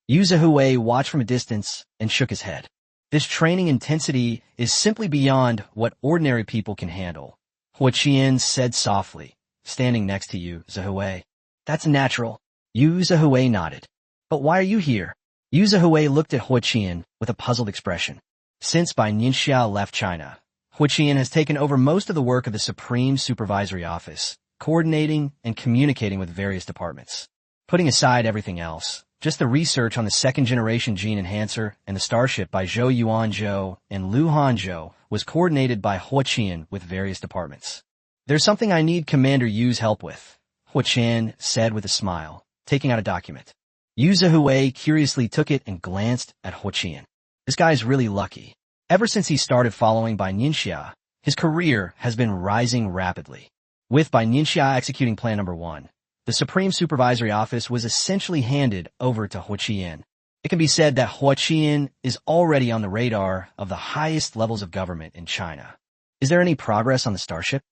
Yu Zhihui watched from a distance and shook his head. This training intensity is simply beyond what ordinary people can handle. Hua Qian said softly, standing next to Yu Zhihui. That's natural. Yu Zhihui nodded. But why are you here? Yu Zhihui looked at Hua Qian with a puzzled expression. Since Bai Nianxia left China, Hua Qian has taken over most of the work of the Supreme Supervisory Office, coordinating and communicating with various departments. Putting aside everything else, just the research on the second-generation gene enhancer and the starship by Zhou Yuanzhou and Lu Hanzhou was coordinated by Hua Qian with various departments. There's something I need Commander Yu's help with, Hua Qian said with a smile, taking out a document. Yu Zhihui curiously took it and glanced at Hua Qian. This guy's really lucky. Ever since he started following Bai Nianxia, his career has been rising rapidly. With Bai Nianxia executing Plan Number 1, the Supreme Supervisory Office was essentially handed over to Hua Qian. It can be said that Hua Qian is already on the radar of the highest levels of government in China. Is there any progress on the starship?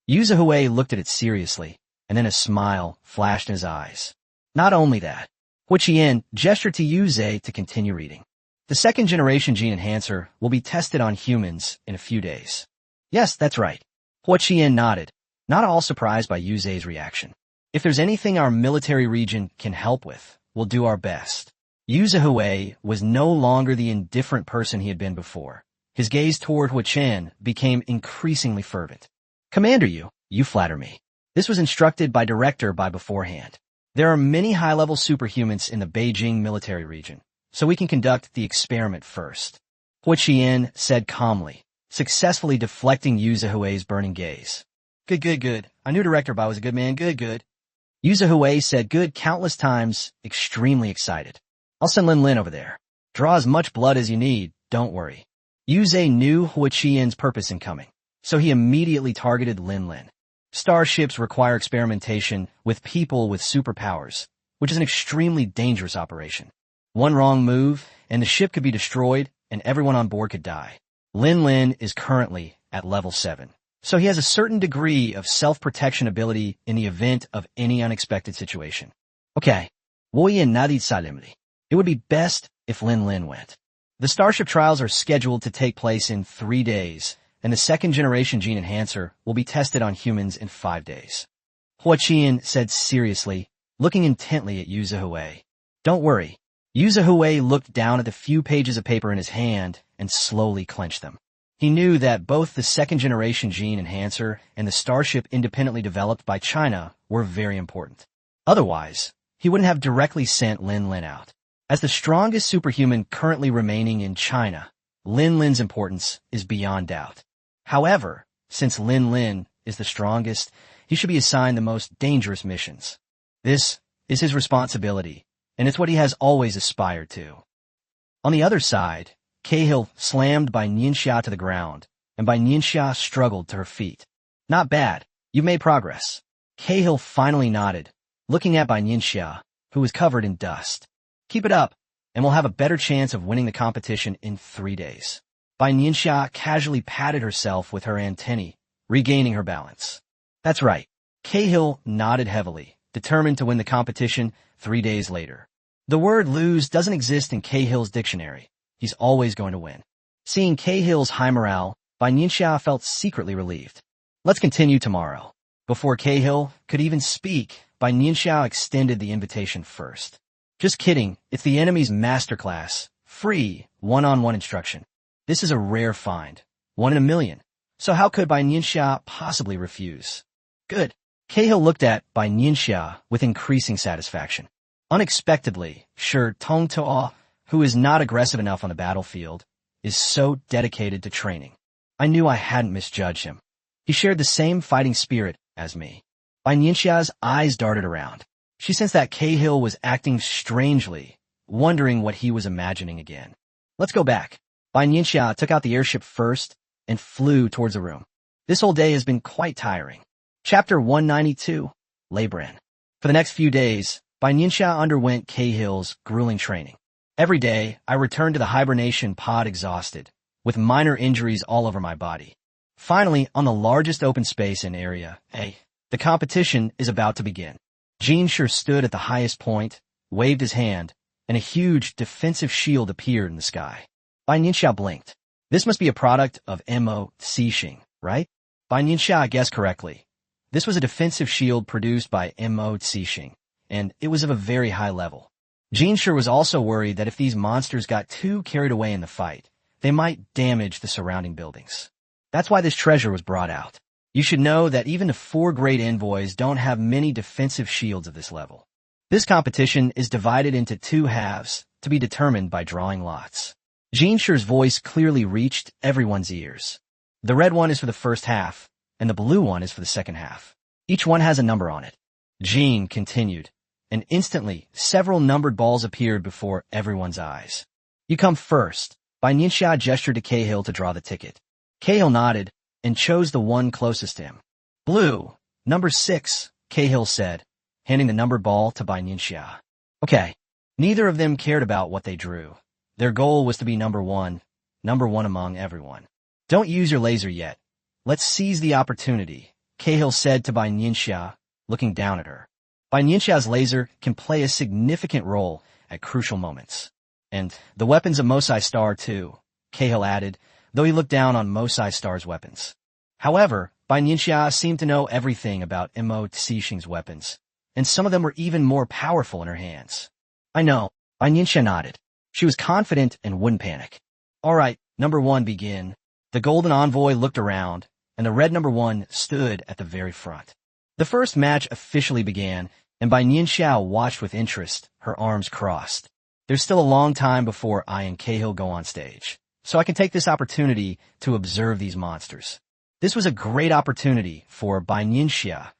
Yu Zhihui looked at it seriously, and then a smile flashed in his eyes. Not only that, Hua Qian gestured to Yu Zhe to continue reading. The second-generation gene enhancer will be tested on humans in a few days. Yes, that's right. Hua Qian nodded, not at all surprised by Yu Zhe's reaction. If there's anything our military region can help with, we'll do our best. Yu Zhihui was no longer the indifferent person he had been before. His gaze toward Hua Qian became increasingly fervent. Commander Yu, you flatter me. This was instructed by Director Bai beforehand. There are many high-level superhumans in the Beijing military region, so we can conduct the experiment first. Hua Qian said calmly, successfully deflecting Yu Zhihui's burning gaze. Good. I knew Director Bai was a good man, good. Yu Zhihui said good countless times, extremely excited. I'll send Lin Lin over there. Draw as much blood as you need, don't worry. Yu Zhe knew Hua Qian's purpose in coming, so he immediately targeted Lin Lin. Starships require experimentation with people with superpowers, which is an extremely dangerous operation. One wrong move, and the ship could be destroyed, and everyone on board could die. Lin Lin is currently at level 7, so he has a certain degree of self-protection ability in the event of any unexpected situation. Okay, it would be best if Lin Lin went. The Starship trials are scheduled to take place in 3 days, and the second-generation gene enhancer will be tested on humans in 5 days. Hua Qian said seriously, looking intently at Yu Zhihui. Don't worry. Yu Zhihui looked down at the few pages of paper in his hand and slowly clenched them. He knew that both the second-generation gene enhancer and the Starship independently developed by China were very important. Otherwise, he wouldn't have directly sent Lin Lin out. As the strongest superhuman currently remaining in China, Lin Lin's importance is beyond doubt. However, since Lin Lin is the strongest, he should be assigned the most dangerous missions. This is his responsibility, and it's what he has always aspired to. On the other side, Cahill slammed Bai Nianxia to the ground, and Bai Nianxia struggled to her feet. Not bad. You've made progress. Cahill finally nodded, looking at Bai Nianxia, who was covered in dust. Keep it up, and we'll have a better chance of winning the competition in 3 days. Bai Nianxia casually patted herself with her antennae, regaining her balance. That's right. Cahill nodded heavily, determined to win the competition 3 days later. The word lose doesn't exist in Cahill's dictionary. He's always going to win. Seeing Cahill's high morale, Bai Nianxia felt secretly relieved. Let's continue tomorrow. Before Cahill could even speak, Bai Nianxia extended the invitation first. Just kidding, it's the enemy's masterclass, free, one-on-one instruction. This is a rare find, 1 in a million. So how could Bai Nianxia possibly refuse? Good. Cahill looked at Bai Nianxia with increasing satisfaction. Unexpectedly, Shi Tongtoa, who is not aggressive enough on the battlefield, is so dedicated to training. I knew I hadn't misjudged him. He shared the same fighting spirit as me. Bai Nianxia's eyes darted around. She sensed that Cahill was acting strangely, wondering what he was imagining again. Let's go back. Bai Nianxia took out the airship first and flew towards the room. This whole day has been quite tiring. Chapter 192, Reborn. For the next few days, Bai Nianxia underwent Cahill's grueling training. Every day, I returned to the hibernation pod exhausted, with minor injuries all over my body. Finally, on the largest open space in Area A, the competition is about to begin. Jean Sure stood at the highest point, waved his hand, and a huge defensive shield appeared in the sky. Bai Nianxia blinked. This must be a product of Mo Cixing, right? Bai Nianxia guessed correctly. This was a defensive shield produced by Mo Cixing, and it was of a very high level. Jean Sure was also worried that if these monsters got too carried away in the fight, they might damage the surrounding buildings. That's why this treasure was brought out. You should know that even the 4 great envoys don't have many defensive shields of this level. This competition is divided into 2 halves to be determined by drawing lots. Jean Sure's voice clearly reached everyone's ears. The red one is for the first half, and the blue one is for the second half. Each one has a number on it. Jean continued, and instantly several numbered balls appeared before everyone's eyes. You come first. Bai Nianxia gestured to Cahill to draw the ticket. Cahill nodded and chose the one closest to him. Blue, number 6, Cahill said, handing the numbered ball to Bai Nianxia. Okay. Neither of them cared about what they drew. Their goal was to be number one among everyone. Don't use your laser yet. Let's seize the opportunity, Cahill said to Bai Nianxia, looking down at her. Bai Nianxia's laser can play a significant role at crucial moments. And the weapons of Mosai Star too, Cahill added, though he looked down on Mosai Star's weapons. However, Bai Nianxia seemed to know everything about Mo Cixing's weapons, and some of them were even more powerful in her hands. I know, Bai Nianxia nodded. She was confident and wouldn't panic. All right, number 1 begin. The golden envoy looked around, and the red number 1 stood at the very front. The first match officially began, and Bai Nianxia watched with interest, her arms crossed. There's still a long time before I and Cahill go on stage, so I can take this opportunity to observe these monsters. This was a great opportunity for Bai Nianxia,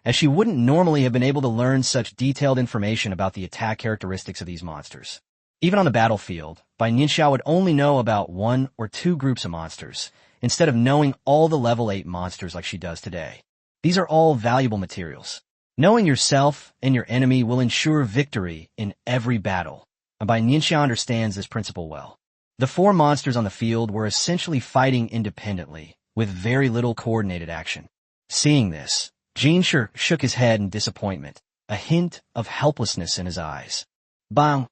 as she wouldn't normally have been able to learn such detailed information about the attack characteristics of these monsters. Even on the battlefield, Bai Nianxia would only know about 1 or 2 groups of monsters, instead of knowing all the level 8 monsters like she does today. These are all valuable materials. Knowing yourself and your enemy will ensure victory in every battle, and Bai Nianxia understands this principle well. The four monsters on the field were essentially fighting independently, with very little coordinated action. Seeing this, Jinshi shook his head in disappointment, a hint of helplessness in his eyes. Bang!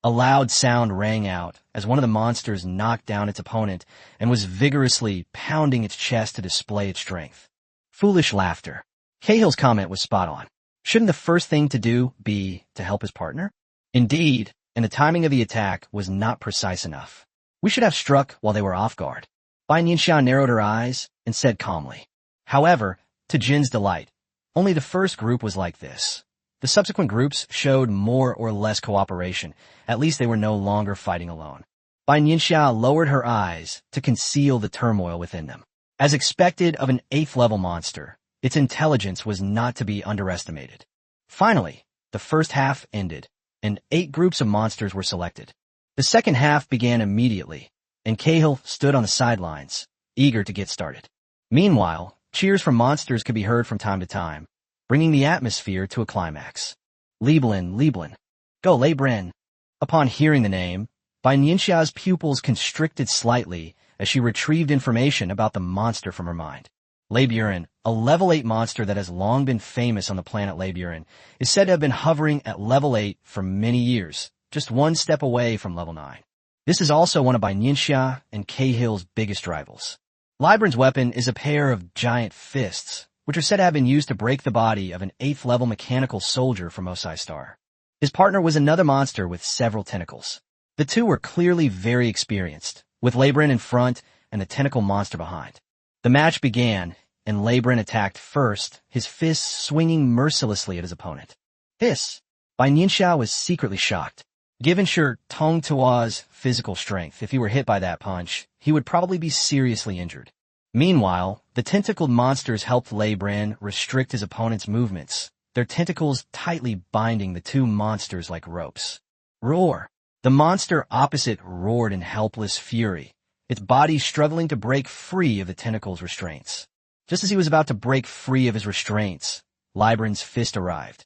A loud sound rang out as one of the monsters knocked down its opponent and was vigorously pounding its chest to display its strength. Foolish laughter. Cahill's comment was spot on. Shouldn't the first thing to do be to help his partner? Indeed, and the timing of the attack was not precise enough. We should have struck while they were off guard. Bai Nianxia narrowed her eyes and said calmly. However, to Jin's delight, only the first group was like this. The subsequent groups showed more or less cooperation. At least they were no longer fighting alone. Bai Nianxia lowered her eyes to conceal the turmoil within them. As expected of an 8th-level monster, its intelligence was not to be underestimated. Finally, the first half ended, and 8 groups of monsters were selected. The second half began immediately, and Cahill stood on the sidelines, eager to get started. Meanwhile, cheers from monsters could be heard from time to time, bringing the atmosphere to a climax. Liebelin. Go, Reborn. Upon hearing the name, Bai Nianxia's pupils constricted slightly as she retrieved information about the monster from her mind. Reborn, a level 8 monster that has long been famous on the planet Reborn, is said to have been hovering at level 8 for many years, just one step away from level 9. This is also one of Bai Nianxia and Cahill's biggest rivals. Reborn's weapon is a pair of giant fists, which are said to have been used to break the body of an 8th-level mechanical soldier from Osai Star. His partner was another monster with several tentacles. The two were clearly very experienced, with Reborn in front and the tentacle monster behind. The match began, and Reborn attacked first, his fists swinging mercilessly at his opponent. Hiss! Bai Nianxia was secretly shocked. Given Shi Tongtua's physical strength, if he were hit by that punch, he would probably be seriously injured. Meanwhile, the tentacled monsters helped Reborn restrict his opponent's movements, their tentacles tightly binding the two monsters like ropes. Roar! The monster opposite roared in helpless fury, its body struggling to break free of the tentacle's restraints. Just as he was about to break free of his restraints, Reborn's fist arrived.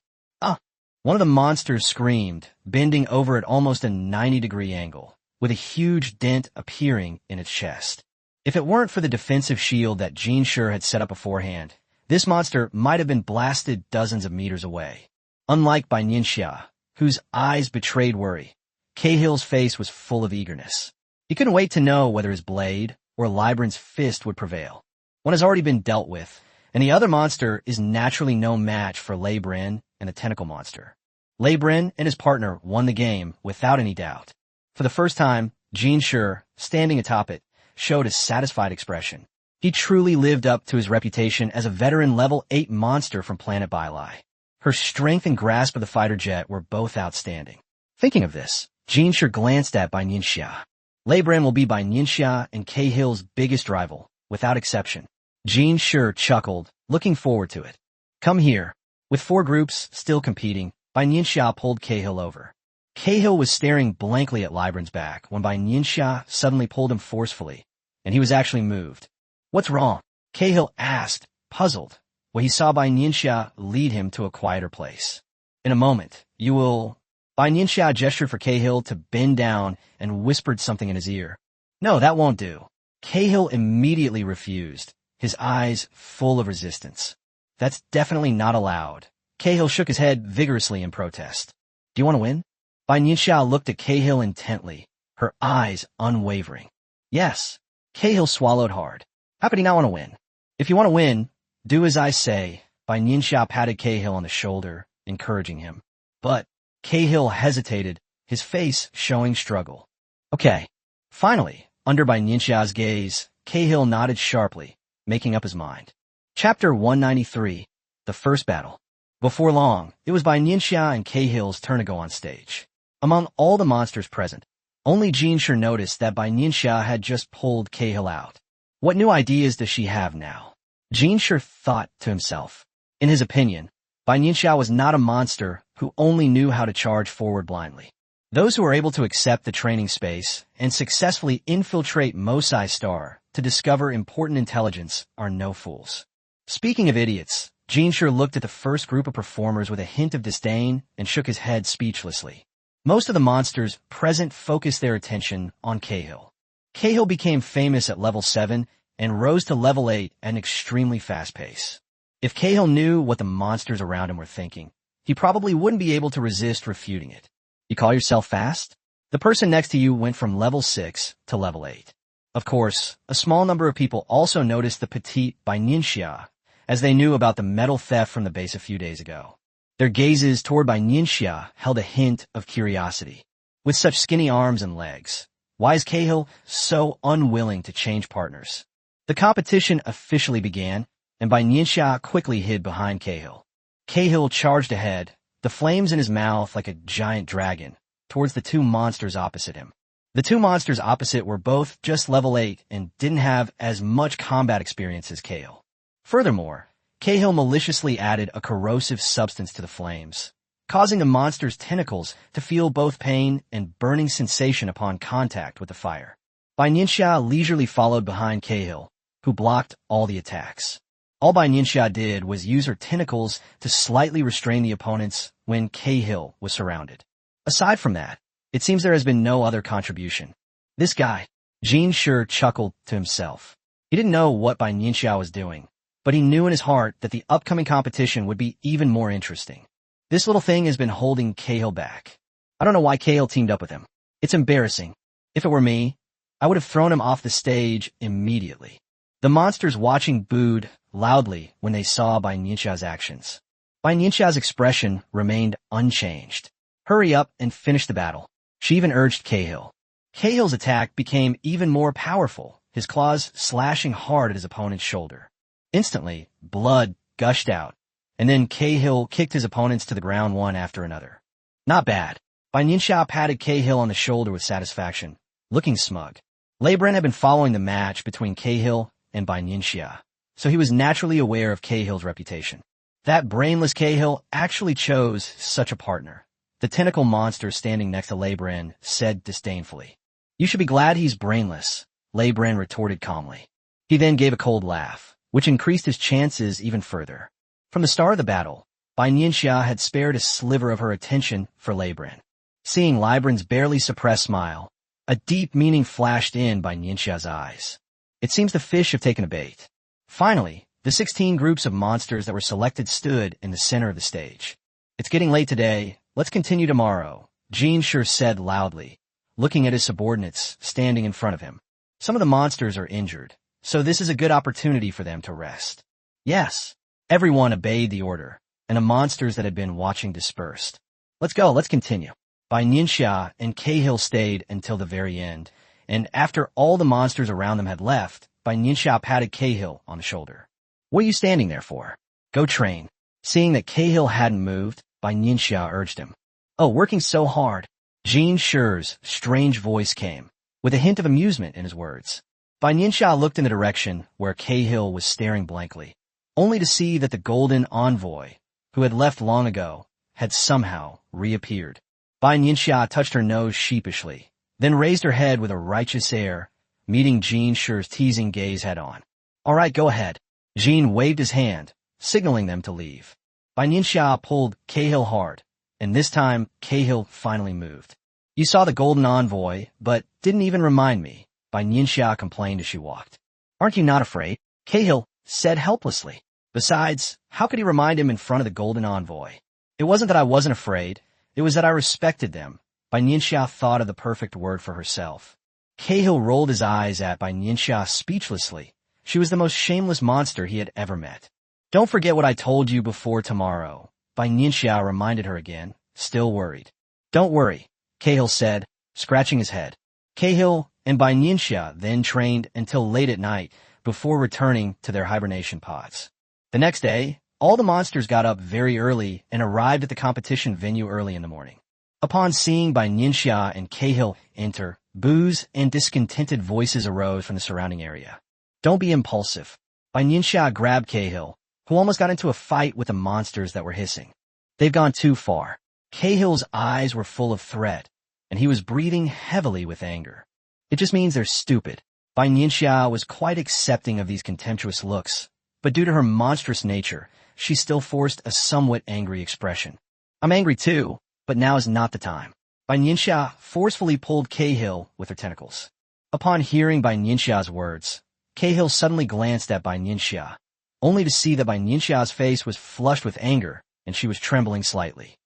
One of the monsters screamed, bending over at almost a 90-degree angle, with a huge dent appearing in its chest. If it weren't for the defensive shield that Jinshi had set up beforehand, this monster might have been blasted dozens of meters away. Unlike Bai Nianxia, whose eyes betrayed worry, Cahill's face was full of eagerness. He couldn't wait to know whether his blade or Reborn's fist would prevail. One has already been dealt with, and the other monster is naturally no match for Reborn and the tentacle monster. Reborn and his partner won the game without any doubt. For the first time, Jinshi, standing atop it, showed a satisfied expression. He truly lived up to his reputation as a veteran level 8 monster from planet Bailai. Her strength and grasp of the fighter jet were both outstanding. Thinking of this, Jinshi glanced at Bai Nianxia. Reborn will be Bai Nianxia and Cahill's biggest rival, without exception. Jinshi chuckled, looking forward to it. Come here. With 4 groups still competing, Bai Nianxia pulled Cahill over. Cahill was staring blankly at Reborn's back when Bai Nianxia suddenly pulled him forcefully, and he was actually moved. What's wrong? Cahill asked, puzzled, when he saw Bai Nianxia lead him to a quieter place. In a moment, you will... Bai Nianxia gestured for Cahill to bend down and whispered something in his ear. No, that won't do. Cahill immediately refused, his eyes full of resistance. That's definitely not allowed. Cahill shook his head vigorously in protest. Do you want to win? Bai Nianxia looked at Cahill intently, her eyes unwavering. Yes. Cahill swallowed hard. How could he not want to win? If you want to win, do as I say. Bai Nianxia patted Cahill on the shoulder, encouraging him. But Cahill hesitated, his face showing struggle. Okay. Finally, under Bai Nianxia's gaze, Cahill nodded sharply, making up his mind. Chapter 193, The First Battle. Before long, it was Bai Nianxia and Cahill's turn to go on stage. Among all the monsters present, only Jinshi noticed that Bai Nianxia had just pulled Cahill out. What new ideas does she have now? Jinshi thought to himself. In his opinion, Bai Nianxia was not a monster who only knew how to charge forward blindly. Those who are able to accept the training space and successfully infiltrate Mosai Star to discover important intelligence are no fools. Speaking of idiots, Gene sure looked at the first group of performers with a hint of disdain and shook his head speechlessly. Most of the monsters present focused their attention on Cahill. Cahill became famous at level 7 and rose to level 8 at an extremely fast pace. If Cahill knew what the monsters around him were thinking, he probably wouldn't be able to resist refuting it. You call yourself fast? The person next to you went from level 6 to level 8. Of course, a small number of people also noticed the petite Bai Nianxia, as they knew about the metal theft from the base a few days ago. Their gazes toward Bai Nianxia held a hint of curiosity. With such skinny arms and legs, why is Cahill so unwilling to change partners? The competition officially began, and Bai Nianxia quickly hid behind Cahill. Cahill charged ahead, the flames in his mouth like a giant dragon, towards the two monsters opposite him. The two monsters opposite were both just level 8 and didn't have as much combat experience as Cahill. Furthermore, Cahill maliciously added a corrosive substance to the flames, causing the monster's tentacles to feel both pain and burning sensation upon contact with the fire. Bai Nianxia leisurely followed behind Cahill, who blocked all the attacks. All Bai Nianxia did was use her tentacles to slightly restrain the opponents when Cahill was surrounded. Aside from that, it seems there has been no other contribution. This guy, Gene sure chuckled to himself. He didn't know what Bai Nianxia was doing, but he knew in his heart that the upcoming competition would be even more interesting. This little thing has been holding Cahill back. I don't know why Cahill teamed up with him. It's embarrassing. If it were me, I would have thrown him off the stage immediately. The monsters watching booed loudly when they saw Bai Nianxia's actions. Bai Nianxia's expression remained unchanged. Hurry up and finish the battle. She even urged Cahill. Cahill's attack became even more powerful, his claws slashing hard at his opponent's shoulder. Instantly, blood gushed out, and then Cahill kicked his opponents to the ground one after another. Not bad. Bai Nianxia patted Cahill on the shoulder with satisfaction, looking smug. Reborn had been following the match between Cahill and Bai Nianxia, so he was naturally aware of Cahill's reputation. That brainless Cahill actually chose such a partner. The tentacle monster standing next to Reborn said disdainfully. You should be glad he's brainless, Reborn retorted calmly. He then gave a cold laugh, which increased his chances even further. From the start of the battle, Bai Nianxia had spared a sliver of her attention for Reborn. Seeing Reborn's barely suppressed smile, a deep meaning flashed in Bai Nianxia's eyes. It seems the fish have taken a bait. Finally, the 16 groups of monsters that were selected stood in the center of the stage. It's getting late today. Let's continue tomorrow, Gene sure said loudly, looking at his subordinates standing in front of him. Some of the monsters are injured, so this is a good opportunity for them to rest. Yes, everyone obeyed the order, and the monsters that had been watching dispersed. Let's go, let's continue. Bai Nianxia and Cahill stayed until the very end, and after all the monsters around them had left, Bai Nianxia patted Cahill on the shoulder. What are you standing there for? Go train. Seeing that Cahill hadn't moved, Bai Nianxia urged him. Oh, working so hard. Gene Shure's strange voice came, with a hint of amusement in his words. Bai Nianxia looked in the direction where Cahill was staring blankly, only to see that the golden envoy, who had left long ago, had somehow reappeared. Bai Nianxia touched her nose sheepishly, then raised her head with a righteous air, meeting Gene Shure's teasing gaze head-on. All right, go ahead. Gene waved his hand, signaling them to leave. Bai Nianxia pulled Cahill hard, and this time Cahill finally moved. You saw the golden envoy, but didn't even remind me, Bai Nianxia complained as she walked. Aren't you not afraid? Cahill said helplessly. Besides, how could he remind him in front of the golden envoy? It wasn't that I wasn't afraid, it was that I respected them. Bai Nianxia thought of the perfect word for herself. Cahill rolled his eyes at Bai Nianxia speechlessly. She was the most shameless monster he had ever met. Don't forget what I told you before tomorrow, Bai Nianxia reminded her again, still worried. Don't worry, Cahill said, scratching his head. Cahill and Bai Nianxia then trained until late at night before returning to their hibernation pods. The next day, all the monsters got up very early and arrived at the competition venue early in the morning. Upon seeing Bai Nianxia and Cahill enter, boos and discontented voices arose from the surrounding area. Don't be impulsive. Bai Nianxia grabbed Cahill, who almost got into a fight with the monsters that were hissing. They've gone too far. Cahill's eyes were full of threat, and he was breathing heavily with anger. It just means they're stupid. Bai Nianxia was quite accepting of these contemptuous looks, but due to her monstrous nature, she still forced a somewhat angry expression. I'm angry too, but now is not the time. Bai Nianxia forcefully pulled Cahill with her tentacles. Upon hearing Bai Nianxia's words, Cahill suddenly glanced at Bai Nianxia, only to see that Bai Nianxia's face was flushed with anger and she was trembling slightly.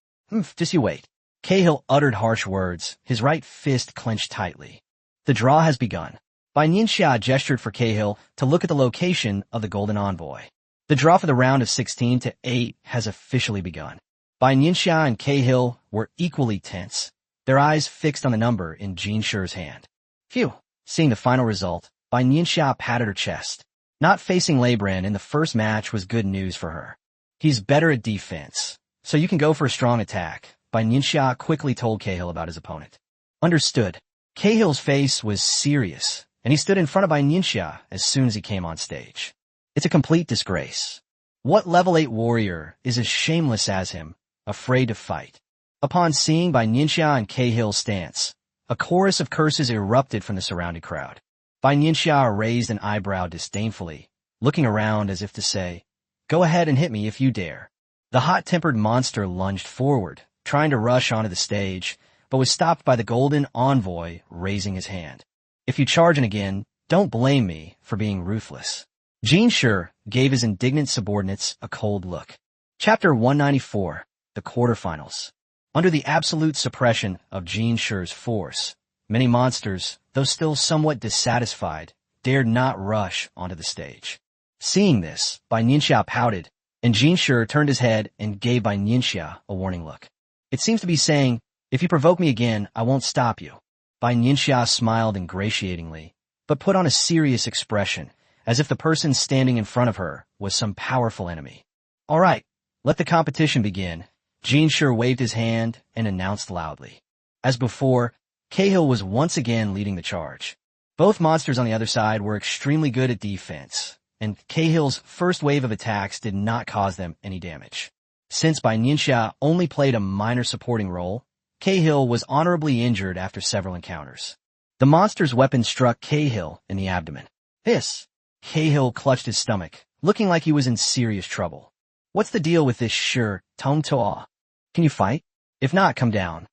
Just you wait. Cahill uttered harsh words, his right fist clenched tightly. The draw has begun. Bai Nianxia gestured for Cahill to look at the location of the Golden Envoy. The draw for the round of 16 to 8 has officially begun. Bai Nianxia and Cahill were equally tense, their eyes fixed on the number in Jin Shi's hand. Phew. Seeing the final result, Bai Nianxia patted her chest. Not facing Reborn in the first match was good news for her. He's better at defense, so you can go for a strong attack. Bai Nianxia quickly told Cahill about his opponent. Understood. Cahill's face was serious, and he stood in front of Bai Nianxia as soon as he came on stage. It's a complete disgrace. What level 8 warrior is as shameless as him, afraid to fight? Upon seeing Bai Nianxia and Cahill's stance, a chorus of curses erupted from the surrounding crowd. Bai Nianxia raised an eyebrow disdainfully, looking around as if to say, "Go ahead and hit me if you dare." The hot-tempered monster lunged forward, trying to rush onto the stage, but was stopped by the Golden Envoy raising his hand. "If you charge in again, don't blame me for being ruthless." Jin Shi gave his indignant subordinates a cold look. Chapter 194, The Quarterfinals. Under the absolute suppression of Jin Shi's force, many monsters, though still somewhat dissatisfied, dared not rush onto the stage. Seeing this, Bai Nianxia pouted, and Jin Shi turned his head and gave Bai Nianxia a warning look. It seems to be saying, "If you provoke me again, I won't stop you." Bai Nianxia smiled ingratiatingly, but put on a serious expression, as if the person standing in front of her was some powerful enemy. "All right, let the competition begin." Jin Shi waved his hand and announced loudly. As before, Cahill was once again leading the charge. Both monsters on the other side were extremely good at defense, and Cahill's first wave of attacks did not cause them any damage. Since Bai Nianxia only played a minor supporting role, Cahill was honorably injured after several encounters. The monster's weapon struck Cahill in the abdomen. Hiss! Cahill clutched his stomach, looking like he was in serious trouble. "What's the deal with this Shi Tong Toa? Can you fight? If not, come down."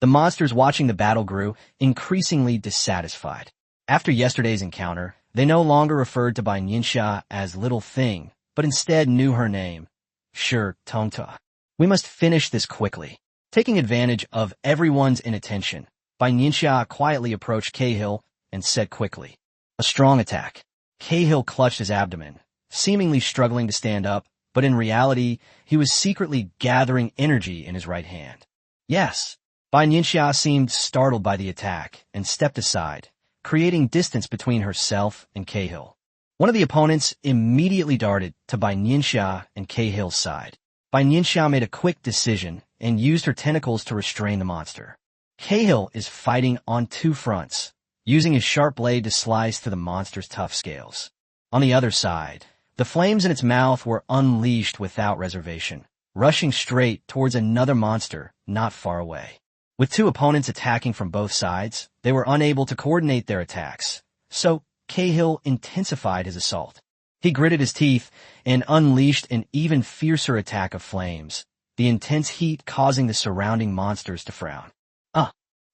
The monsters watching the battle grew increasingly dissatisfied. After yesterday's encounter, they no longer referred to Bai Nianxia as Little Thing, but instead knew her name, Shi Tong Toa. "We must finish this quickly." Taking advantage of everyone's inattention, Bai Nianxia quietly approached Cahill and said quickly, "A strong attack." Cahill clutched his abdomen, seemingly struggling to stand up, but in reality, he was secretly gathering energy in his right hand. "Yes." Bai Nianxia seemed startled by the attack and stepped aside, creating distance between herself and Cahill. One of the opponents immediately darted to Bai Nianxia and Cahill's side. Bai Nianxia made a quick decision and used her tentacles to restrain the monster. Cahill is fighting on two fronts, using his sharp blade to slice through the monster's tough scales. On the other side, the flames in its mouth were unleashed without reservation, rushing straight towards another monster not far away. With two opponents attacking from both sides, they were unable to coordinate their attacks, so Cahill intensified his assault. He gritted his teeth and unleashed an even fiercer attack of flames, the intense heat causing the surrounding monsters to frown.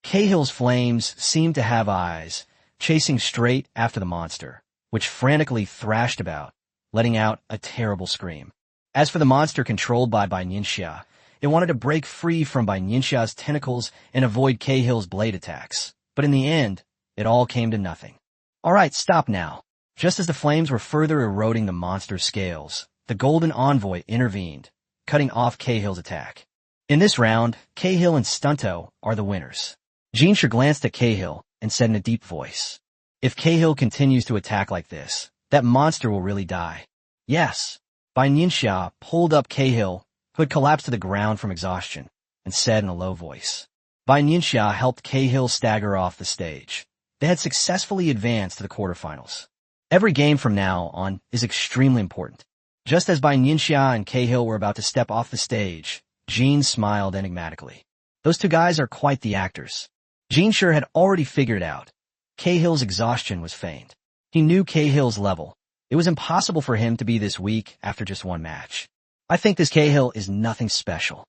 Cahill's flames seemed to have eyes, chasing straight after the monster, which frantically thrashed about, letting out a terrible scream. As for the monster controlled by Bai Nianxia, it wanted to break free from Bai Nianxia's tentacles and avoid Cahill's blade attacks, but in the end, it all came to nothing. "All right, stop now." Just as the flames were further eroding the monster's scales, the Golden Envoy intervened, cutting off Cahill's attack. In this round, Cahill and Stunto are the winners. Jin Shi glanced at Cahill and said in a deep voice, "If Cahill continues to attack like this, that monster will really die." "Yes." Bai Nianxia pulled up Cahill, who had collapsed to the ground from exhaustion, and said in a low voice. Bai Nianxia helped Cahill stagger off the stage. They had successfully advanced to the quarterfinals. Every game from now on is extremely important. Just as Bai Nianxia and Cahill were about to step off the stage, Jin smiled enigmatically. "Those two guys are quite the actors." Jin Shi had already figured it out. Cahill's exhaustion was feigned. He knew Cahill's level, It was impossible for him to be this weak after just one match. I think this Cahill is nothing special.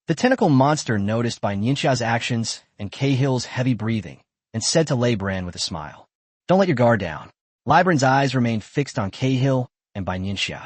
The tentacle monster noticed Bai Nianxia's actions and Cahill's heavy breathing and said to Reborn with a smile, "Don't let your guard down." Reborn's eyes remained fixed on Cahill and Bai Nianxia.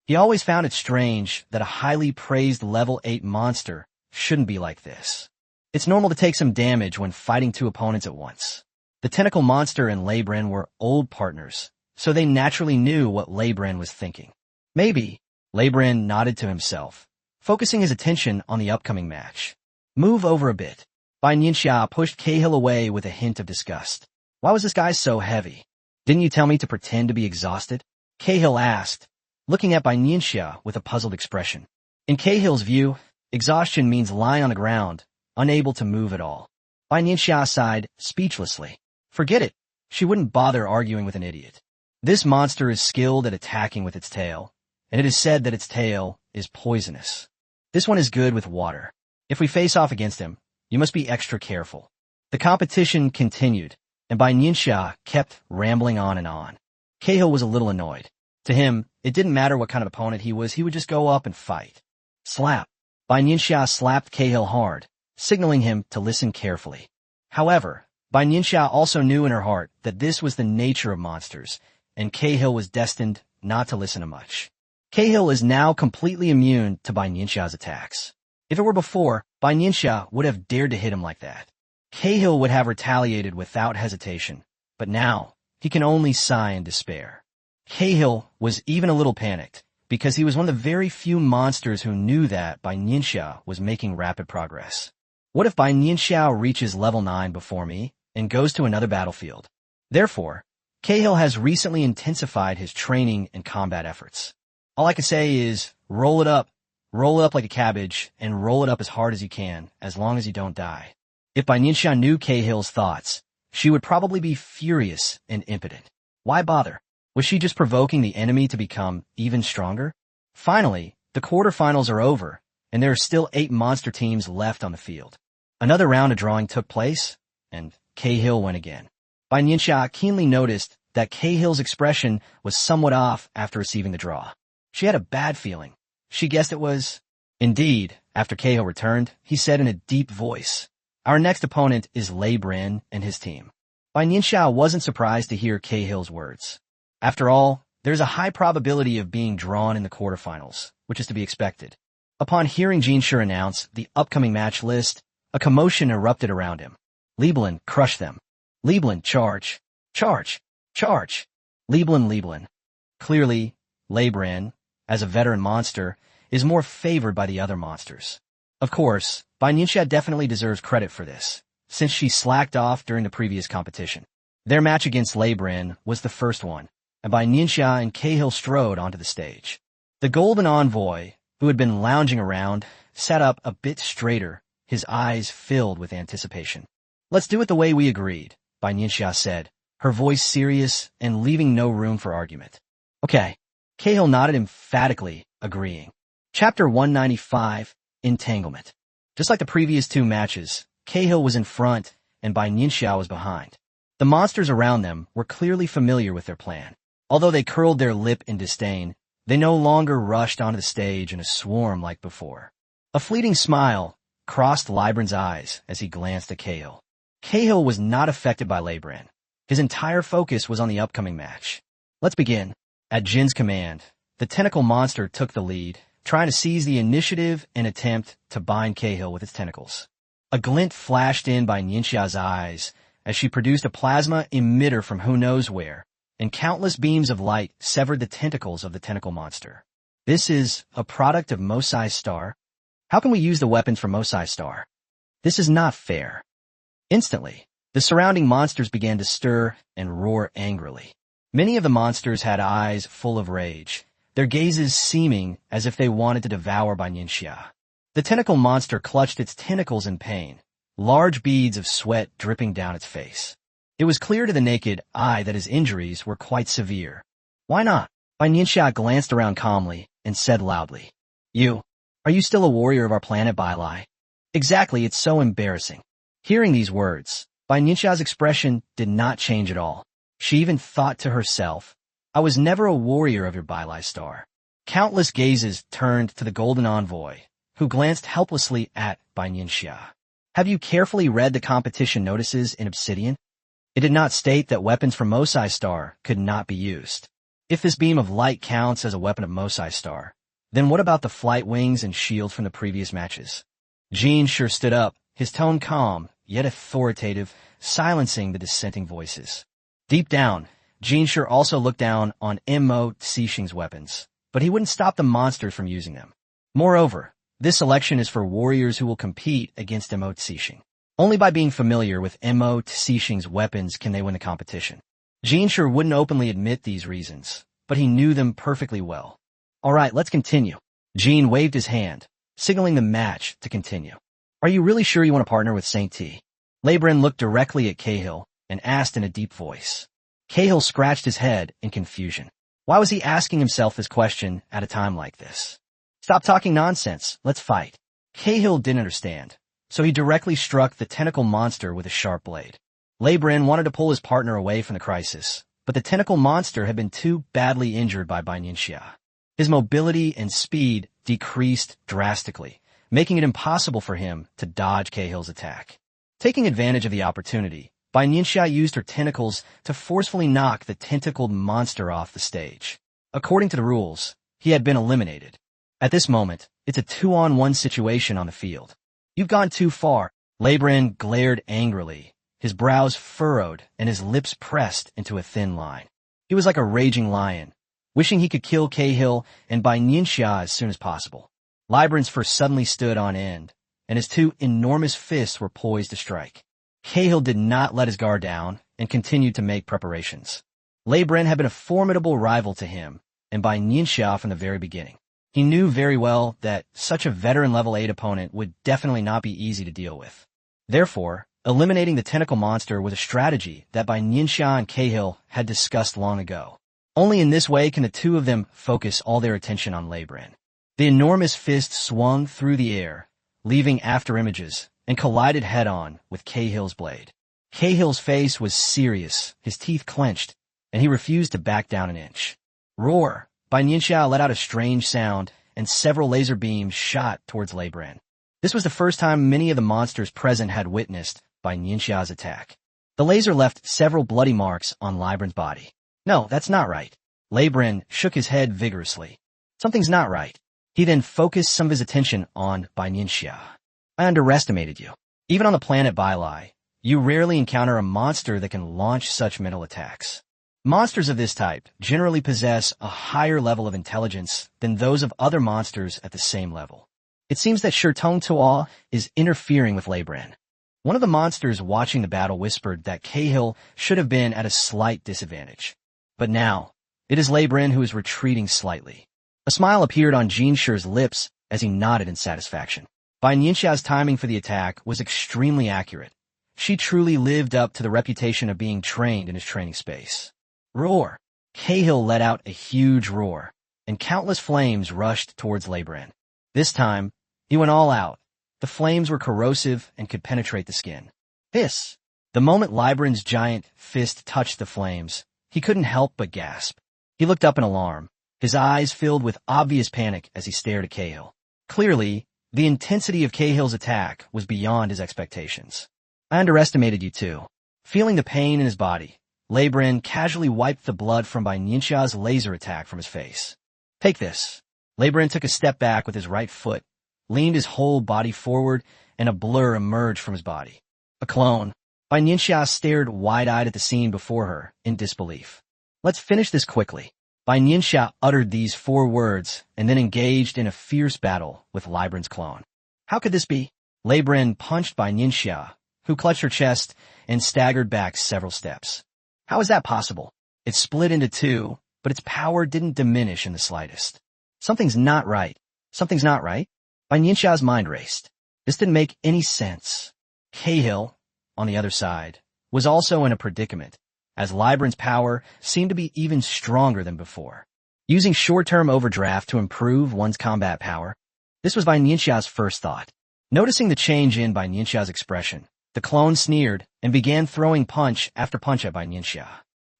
He always found it strange that a highly praised level 8 monster shouldn't be like this. It's normal to take some damage when fighting two opponents at once. The tentacle monster and Reborn were old partners, so they naturally knew what Reborn was thinking. Maybe. Reborn nodded to himself, focusing his attention on the upcoming match. Move over a bit. Bai Nianxia pushed Cahill away with a hint of disgust. Why was this guy so heavy? Didn't you tell me to pretend to be exhausted? Cahill asked, looking at Bai Nianxia with a puzzled expression. In Cahill's view, exhaustion means lying on the ground, unable to move at all. Bai Nianxia sighed speechlessly. Forget it. She wouldn't bother arguing with an idiot. This monster is skilled at attacking with its tail, and it is said that its tail is poisonous. This one is good with water. If we face off against him, you must be extra careful. The competition continued, and Bai Nianxia kept rambling on and on. Cahill was a little annoyed. To him, it didn't matter what kind of opponent he would just go up and fight. Slap. Bai Nianxia slapped Cahill hard, signaling him to listen carefully. However, Bai Nianxia also knew in her heart that this was the nature of monsters, and Cahill was destined not to listen to much. Cahill is now completely immune to Bai Nianxia's attacks. If it were before, Bai Nianxia would have dared to hit him like that. Cahill would have retaliated without hesitation, but now he can only sigh in despair. Cahill was even a little panicked, because he was one of the very few monsters who knew that Bai Nianxia was making rapid progress. What if Bai Nianxia reaches level 9 before me and goes to another battlefield? Therefore, Cahill has recently intensified his training and combat efforts. All I can say is, roll it up like a cabbage, and roll it up as hard as you can, as long as you don't die. If Bai Nianxia knew Cahill's thoughts, she would probably be furious and impotent. Why bother? Was she just provoking the enemy to become even stronger? Finally, the quarterfinals are over, and there are still 8 monster teams left on the field. Another round of drawing took place, and Cahill won again. Bai Nianxia keenly noticed that Cahill's expression was somewhat off after receiving the draw. She had a bad feeling. She guessed it was... Indeed, after Cahill returned, he said in a deep voice, "Our next opponent is Reborn and his team." Bai Nianxia wasn't surprised to hear Cahill's words. After all, there's a high probability of being drawn in the quarterfinals, which is to be expected. Upon hearing Jinshi announce the upcoming match list, a commotion erupted around him. Reborn, crush them. Reborn, charge. Charge. Charge. Reborn. Clearly, Reborn, as a veteran monster, is more favored by the other monsters. Of course, Bai Nianxia definitely deserves credit for this, since she slacked off during the previous competition. Their match against Reborn was the first one, and Bai Nianxia and Cahill strode onto the stage. The Golden Envoy, who had been lounging around, sat up a bit straighter, his eyes filled with anticipation. "Let's do it the way we agreed," Bai Nianxia said, her voice serious and leaving no room for argument. "Okay." Cahill nodded emphatically, agreeing. Chapter 195, Entanglement. Just like the previous 2 matches, Cahill was in front and Bai Nianxia was behind. The monsters around them were clearly familiar with their plan. Although they curled their lip in disdain, they no longer rushed onto the stage in a swarm like before. A fleeting smile crossed Reborn's eyes as he glanced at Cahill. Cahill was not affected by Reborn. His entire focus was on the upcoming match. "Let's begin." At Jin's command, the tentacle monster took the lead, trying to seize the initiative and attempt to bind Cahill with its tentacles. A glint flashed in Bai Nianxia's eyes as she produced a plasma emitter from who knows where, and countless beams of light severed the tentacles of the tentacle monster. This is a product of Mosai's star? How can we use the weapons from Mosai's star? This is not fair. Instantly, the surrounding monsters began to stir and roar angrily. Many of the monsters had eyes full of rage, their gazes seeming as if they wanted to devour Bai Nianxia. The tentacle monster clutched its tentacles in pain, large beads of sweat dripping down its face. It was clear to the naked eye that his injuries were quite severe. "Why not?" Bai Nianxia glanced around calmly and said loudly, Are you still a warrior of our planet, Bai Lai?" "Exactly, it's so embarrassing." Hearing these words, Bai Nianxia's expression did not change at all. She even thought to herself, I was never a warrior of your Bai star. Countless gazes turned to the golden envoy, who glanced helplessly at Bai Nianxia. Have you carefully read the competition notices in Obsidian? It did not state that weapons from Mosai Star could not be used. If this beam of light counts as a weapon of Mosai Star, then what about the flight wings and shield from the previous matches? Jianxia stood up, his tone calm, yet authoritative, silencing the dissenting voices. Deep down, Jianxia also looked down on Mo Cixing's weapons, but he wouldn't stop the monsters from using them. Moreover, this selection is for warriors who will compete against Mo Cixing. Only by being familiar with Mo Cixing's weapons can they win the competition. Jianxia wouldn't openly admit these reasons, but he knew them perfectly well. All right, let's continue. Jean waved his hand, signaling the match to continue. Are you really sure you want to partner with Saint T? Leibren looked directly at Cahill and asked in a deep voice. Cahill scratched his head in confusion. Why was he asking himself this question at a time like this? Stop talking nonsense, let's fight. Cahill didn't understand, so he directly struck the tentacle monster with a sharp blade. Leibren wanted to pull his partner away from the crisis, but the tentacle monster had been too badly injured by Bai Nianxia. His mobility and speed decreased drastically, making it impossible for him to dodge Cahill's attack. Taking advantage of the opportunity, Bai Nianxia used her tentacles to forcefully knock the tentacled monster off the stage. According to the rules, he had been eliminated. At this moment, it's a 2-on-1 situation on the field. You've gone too far. Leibren glared angrily, his brows furrowed and his lips pressed into a thin line. He was like a raging lion, wishing he could kill Cahill and Bai Nianxia as soon as possible. Leibren's fur suddenly stood on end, and his two enormous fists were poised to strike. Cahill did not let his guard down and continued to make preparations. Leibren had been a formidable rival to him and Bai Nianxia from the very beginning. He knew very well that such a veteran level 8 opponent would definitely not be easy to deal with. Therefore, eliminating the tentacle monster was a strategy that Bai Nianxia and Cahill had discussed long ago. Only in this way can the two of them focus all their attention on Leibren. The enormous fist swung through the air, leaving after images, and collided head-on with Cahill's blade. Cahill's face was serious, his teeth clenched, and he refused to back down an inch. Roar! Bai Nianxia let out a strange sound, and several laser beams shot towards Leibren. This was the first time many of the monsters present had witnessed Bai Nianxia's attack. The laser left several bloody marks on Leibren's body. No, that's not right. Leibren shook his head vigorously. Something's not right. He then focused some of his attention on Bai Nianxia. I underestimated you. Even on the planet Bailai, you rarely encounter a monster that can launch such mental attacks. Monsters of this type generally possess a higher level of intelligence than those of other monsters at the same level. It seems that Shirtong Toa is interfering with Leibren. One of the monsters watching the battle whispered that Cahill should have been at a slight disadvantage. But now, it is Leibren who is retreating slightly. A smile appeared on Jianxia's lips as he nodded in satisfaction. Bai Nianxia's timing for the attack was extremely accurate. She truly lived up to the reputation of being trained in his training space. Roar! Cahill let out a huge roar, and countless flames rushed towards Leibren. This time, he went all out. The flames were corrosive and could penetrate the skin. Hiss! The moment Leibren's giant fist touched the flames, he couldn't help but gasp. He looked up in alarm, his eyes filled with obvious panic as he stared at Cahill. Clearly, the intensity of Cahill's attack was beyond his expectations. I underestimated you too. Feeling the pain in his body, Leibren casually wiped the blood from Bai Nianxia's laser attack from his face. Take this. Leibren took a step back with his right foot, leaned his whole body forward, and a blur emerged from his body. A clone. Bai Nianxia stared wide-eyed at the scene before her, in disbelief. Let's finish this quickly. Bai Nianxia uttered these 4 words and then engaged in a fierce battle with Leibren's clone. How could this be? Leibren punched Bai Nianxia, who clutched her chest and staggered back several steps. How is that possible? It split into 2, but its power didn't diminish in the slightest. Something's not right. Something's not right? Bai Nianxia's mind raced. This didn't make any sense. Cahill, on the other side, was also in a predicament, as Leibren's power seemed to be even stronger than before. Using short-term overdraft to improve one's combat power, this was Bai Nianxia's first thought. Noticing the change in Bai Nianxia's expression, the clone sneered and began throwing punch after punch at Bai Nianxia.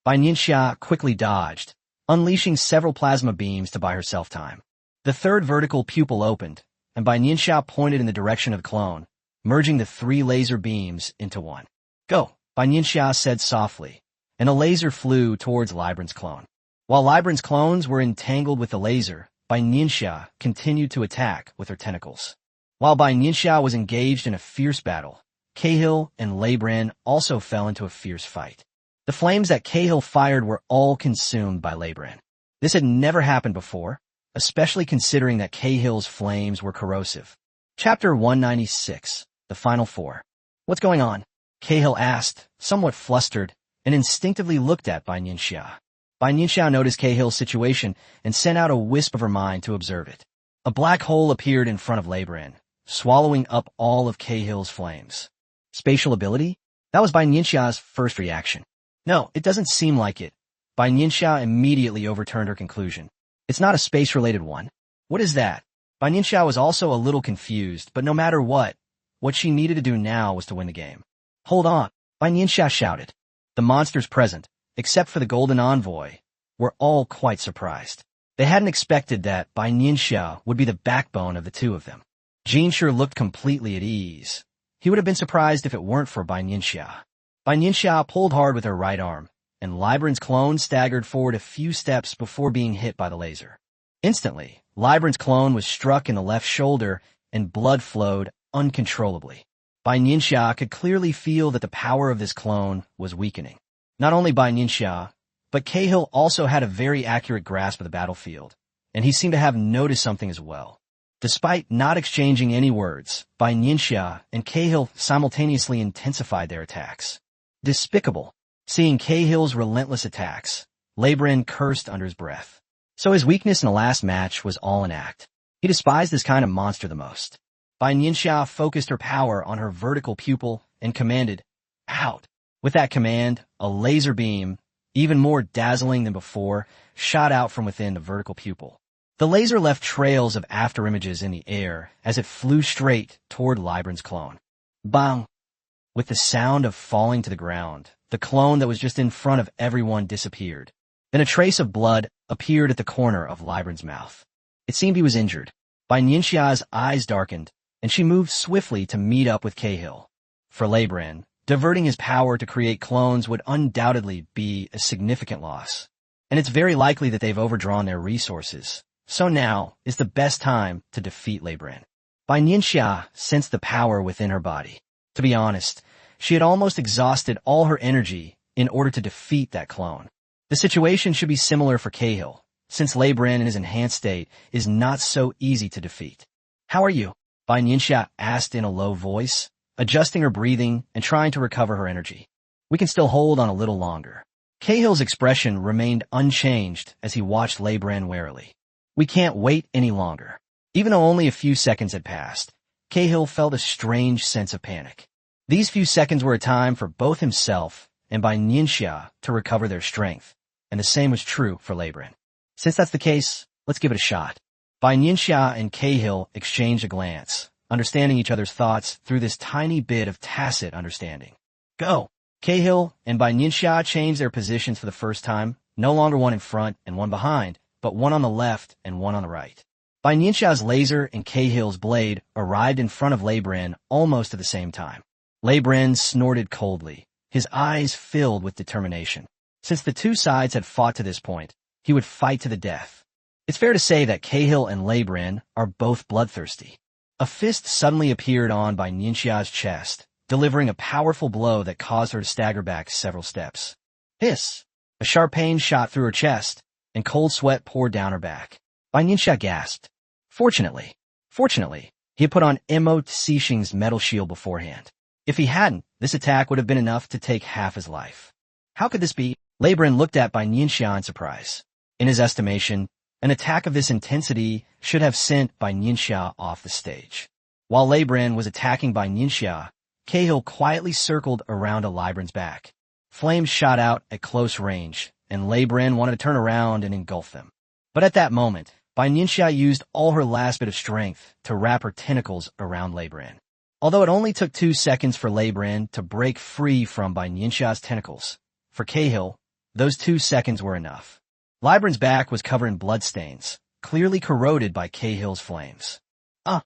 Bai Nianxia quickly dodged, unleashing several plasma beams to buy herself time. The third vertical pupil opened, and Bai Nianxia pointed in the direction of the clone, merging the 3 laser beams into one. Go, Bai Nianxia said softly, and a laser flew towards Libran's clone. While Libran's clones were entangled with the laser, Bai Nianxia continued to attack with her tentacles. While Bai Nianxia was engaged in a fierce battle, Cahill and Libran also fell into a fierce fight. The flames that Cahill fired were all consumed by Libran. This had never happened before, especially considering that Cahill's flames were corrosive. Chapter 196, The Final Four. What's going on? Cahill asked, somewhat flustered, and instinctively looked at Bai Nianxia. Bai Nianxia noticed Cahill's situation and sent out a wisp of her mind to observe it. A black hole appeared in front of Libran, swallowing up all of Cahill's flames. Spatial ability? That was Bai Nianxia's first reaction. No, it doesn't seem like it. Bai Nianxia immediately overturned her conclusion. It's not a space-related one. What is that? Bai Nianxia was also a little confused, but no matter what she needed to do now was to win the game. Hold on, Bai Nianxia shouted. The monsters present, except for the Golden Envoy, were all quite surprised. They hadn't expected that Bai Nianxia would be the backbone of the two of them. Jean sure looked completely at ease. He would have been surprised if it weren't for Bai Nianxia. Bai Nianxia pulled hard with her right arm, and Libran's clone staggered forward a few steps before being hit by the laser. Instantly, Libran's clone was struck in the left shoulder, and blood flowed uncontrollably. Bai Nianxia could clearly feel that the power of this clone was weakening. Not only Bai Nianxia, but Cahill also had a very accurate grasp of the battlefield, and he seemed to have noticed something as well. Despite not exchanging any words, Bai Nianxia and Cahill simultaneously intensified their attacks. Despicable. Seeing Cahill's relentless attacks, Libran cursed under his breath. So his weakness in the last match was all an act. He despised this kind of monster the most. Bai Nianxia focused her power on her vertical pupil and commanded, out. With that command, a laser beam, even more dazzling than before, shot out from within the vertical pupil. The laser left trails of afterimages in the air as it flew straight toward Libran's clone. Bang! With the sound of falling to the ground, the clone that was just in front of everyone disappeared. Then a trace of blood appeared at the corner of Libran's mouth. It seemed he was injured. Bai Nianxia's eyes darkened, and she moved swiftly to meet up with Cahill. For Libran, diverting his power to create clones would undoubtedly be a significant loss. And it's very likely that they've overdrawn their resources. So now is the best time to defeat Libran. Bai Nianxia sensed the power within her body. To be honest, she had almost exhausted all her energy in order to defeat that clone. The situation should be similar for Cahill, since Libran in his enhanced state is not so easy to defeat. How are you? Bai Nianxia asked in a low voice, adjusting her breathing and trying to recover her energy. We can still hold on a little longer. Cahill's expression remained unchanged as he watched Libran warily. We can't wait any longer. Even though only a few seconds had passed, Cahill felt a strange sense of panic. These few seconds were a time for both himself and Bai Nianxia to recover their strength, and the same was true for Libran. Since that's the case, let's give it a shot. Bai Nianxia and Cahill exchanged a glance, understanding each other's thoughts through this tiny bit of tacit understanding. Go! Cahill and Bai Nianxia changed their positions for the first time, no longer one in front and one behind, but one on the left and one on the right. Bai Nianxia's laser and Cahill's blade arrived in front of Libran almost at the same time. Libran snorted coldly, his eyes filled with determination. Since the two sides had fought to this point, he would fight to the death. It's fair to say that Cahill and Libran are both bloodthirsty. A fist suddenly appeared on Bai Nianxia's chest, delivering a powerful blow that caused her to stagger back several steps. Hiss! A sharp pain shot through her chest, and cold sweat poured down her back. Bai Nianxia gasped. Fortunately, he had put on Mo Cixing's metal shield beforehand. If he hadn't, this attack would have been enough to take half his life. How could this be? Libran looked at Bai Nianxia in surprise. In his estimation, an attack of this intensity should have sent Bai Nianxia off the stage. While Libran was attacking Bai Nianxia, Cahill quietly circled around Libran's back. Flames shot out at close range, and Libran wanted to turn around and engulf them. But at that moment, Bai Nianxia used all her last bit of strength to wrap her tentacles around Libran. Although it only took 2 seconds for Libran to break free from Bai Nianxia's tentacles, for Cahill, those 2 seconds were enough. Libran's back was covered in bloodstains, clearly corroded by Cahill's flames. Ah!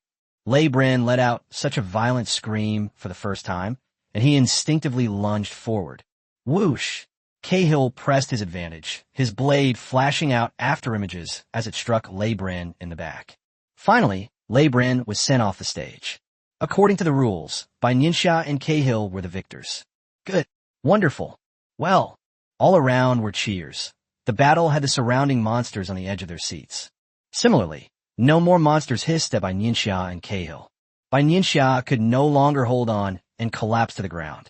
Libran let out such a violent scream for the first time, and he instinctively lunged forward. Whoosh! Cahill pressed his advantage, his blade flashing out after images as it struck Libran in the back. Finally, Libran was sent off the stage. According to the rules, Bai Nianxia and Cahill were the victors. Good. Wonderful. Well. All around were cheers. The battle had the surrounding monsters on the edge of their seats. Similarly, no more monsters hissed at Bai Nianxia and Cahill. Bai Nianxia could no longer hold on and collapsed to the ground.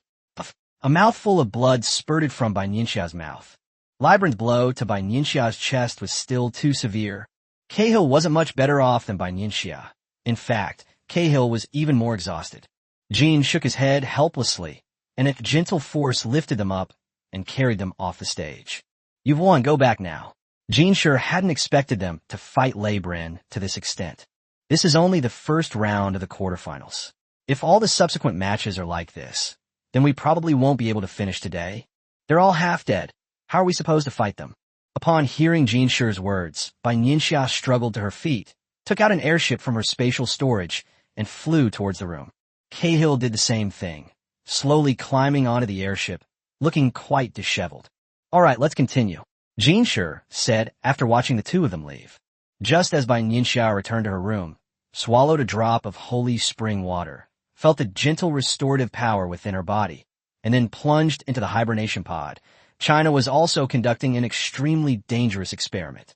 A mouthful of blood spurted from Bai Nianxia's mouth. Libran's blow to Bai Nianxia's chest was still too severe. Cahill wasn't much better off than Bai Nianxia. In fact, Cahill was even more exhausted. Jean shook his head helplessly, and a gentle force lifted them up and carried them off the stage. You've won, go back now. Jean sure hadn't expected them to fight Libran to this extent. This is only the first round of the quarterfinals. If all the subsequent matches are like this, then we probably won't be able to finish today. They're all half dead. How are we supposed to fight them? Upon hearing Jean Shure's words, Bai Nianxia struggled to her feet, took out an airship from her spatial storage, and flew towards the room. Cahill did the same thing, slowly climbing onto the airship, looking quite disheveled. All right, let's continue, Jean Shure said after watching the two of them leave. Just as Bai Nianxia returned to her room, swallowed a drop of holy spring water, felt the gentle restorative power within her body, and then plunged into the hibernation pod, China was also conducting an extremely dangerous experiment.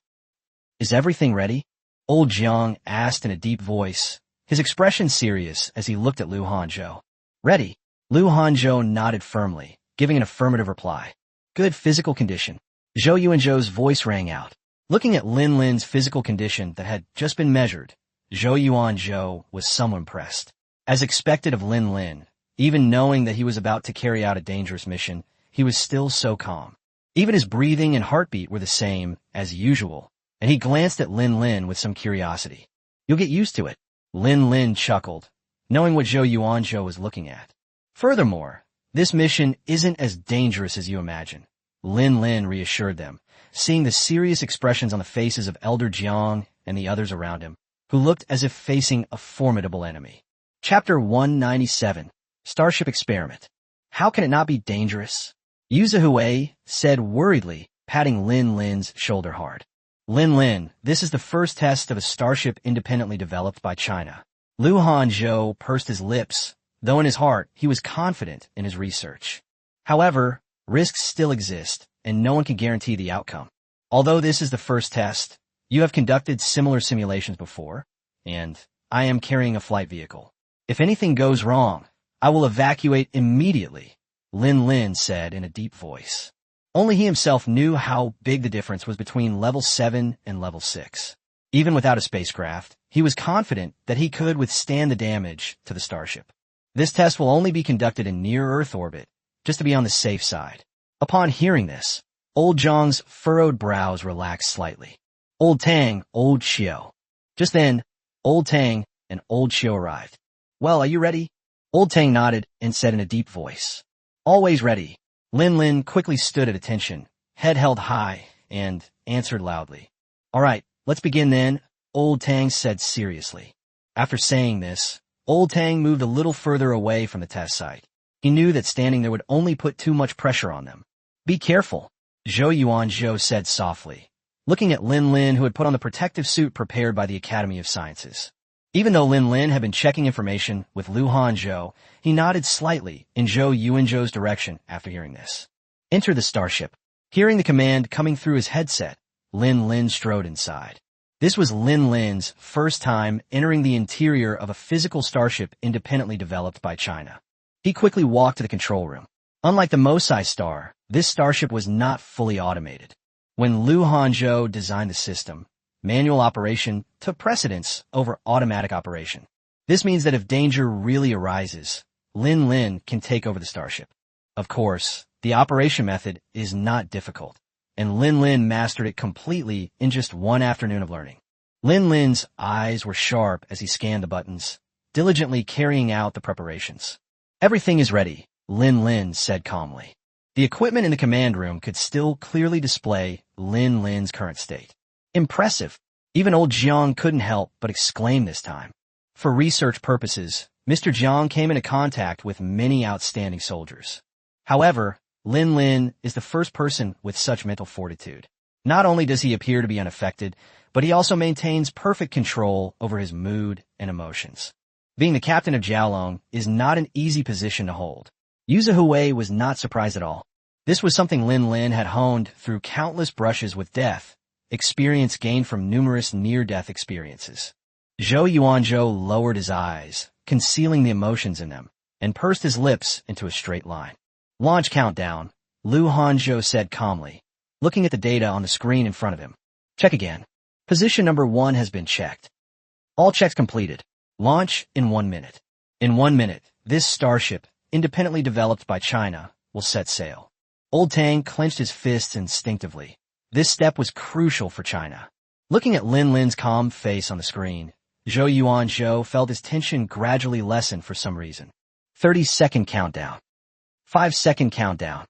Is everything ready? Old Jiang asked in a deep voice, his expression serious as he looked at Lu Hanzhou. Ready. Lu Hanzhou nodded firmly, giving an affirmative reply. Good physical condition. Zhou Yuanzhou's voice rang out. Looking at Lin Lin's physical condition that had just been measured, Zhou Yuanzhou was somewhat impressed. As expected of Lin Lin, even knowing that he was about to carry out a dangerous mission, he was still so calm. Even his breathing and heartbeat were the same as usual, and he glanced at Lin Lin with some curiosity. You'll get used to it. Lin Lin chuckled, knowing what Zhou Yuanzhou was looking at. Furthermore, this mission isn't as dangerous as you imagine, Lin Lin reassured them, seeing the serious expressions on the faces of Elder Jiang and the others around him, who looked as if facing a formidable enemy. Chapter 197, Starship Experiment. How can it not be dangerous? Yu Zihui said worriedly, patting Lin Lin's shoulder hard. Lin Lin, this is the first test of a starship independently developed by China. Lu Hanzhou pursed his lips, though in his heart he was confident in his research. However, risks still exist, and no one can guarantee the outcome. Although this is the first test, you have conducted similar simulations before, and I am carrying a flight vehicle. If anything goes wrong, I will evacuate immediately, Lin Lin said in a deep voice. Only he himself knew how big the difference was between level 7 and level 6. Even without a spacecraft, he was confident that he could withstand the damage to the starship. This test will only be conducted in near-Earth orbit, just to be on the safe side. Upon hearing this, Old Zhang's furrowed brows relaxed slightly. Old Tang, Old Xiao. Just then, Old Tang and Old Xiao arrived. Well, are you ready? Old Tang nodded and said in a deep voice. Always ready. Lin Lin quickly stood at attention, head held high, and answered loudly. All right, let's begin then, Old Tang said seriously. After saying this, Old Tang moved a little further away from the test site. He knew that standing there would only put too much pressure on them. Be careful, Zhou Yuanzhou said softly, looking at Lin Lin, who had put on the protective suit prepared by the Academy of Sciences. Even though Lin Lin had been checking information with Lu Hanzhou, he nodded slightly in Zhou Yuanzhou's direction after hearing this. Enter the starship. Hearing the command coming through his headset, Lin Lin strode inside. This was Lin Lin's first time entering the interior of a physical starship independently developed by China. He quickly walked to the control room. Unlike the Mosai star, this starship was not fully automated. When Lu Hanzhou designed the system, manual operation took precedence over automatic operation. This means that if danger really arises, Lin Lin can take over the starship. Of course, the operation method is not difficult, and Lin Lin mastered it completely in just one afternoon of learning. Lin Lin's eyes were sharp as he scanned the buttons, diligently carrying out the preparations. Everything is ready, Lin Lin said calmly. The equipment in the command room could still clearly display Lin Lin's current state. Impressive. Even old Jiang couldn't help but exclaim this time. For research purposes, Mr. Jiang came into contact with many outstanding soldiers. However, Lin Lin is the first person with such mental fortitude. Not only does he appear to be unaffected, but he also maintains perfect control over his mood and emotions. Being the captain of Jiaolong is not an easy position to hold. Yu Hui was not surprised at all. This was something Lin Lin had honed through countless brushes with death, experience gained from numerous near-death experiences. Zhou Yuanzhou lowered his eyes, concealing the emotions in them, and pursed his lips into a straight line. Launch countdown, Lu Hanzhou said calmly, looking at the data on the screen in front of him. Check again. Position number 1 has been checked. All checks completed. Launch in 1 minute. In 1 minute, this starship, independently developed by China, will set sail. Old Tang clenched his fists instinctively. This step was crucial for China. Looking at Lin Lin's calm face on the screen, Zhou Yuanzhou felt his tension gradually lessen for some reason. 30-second countdown. 5-second countdown.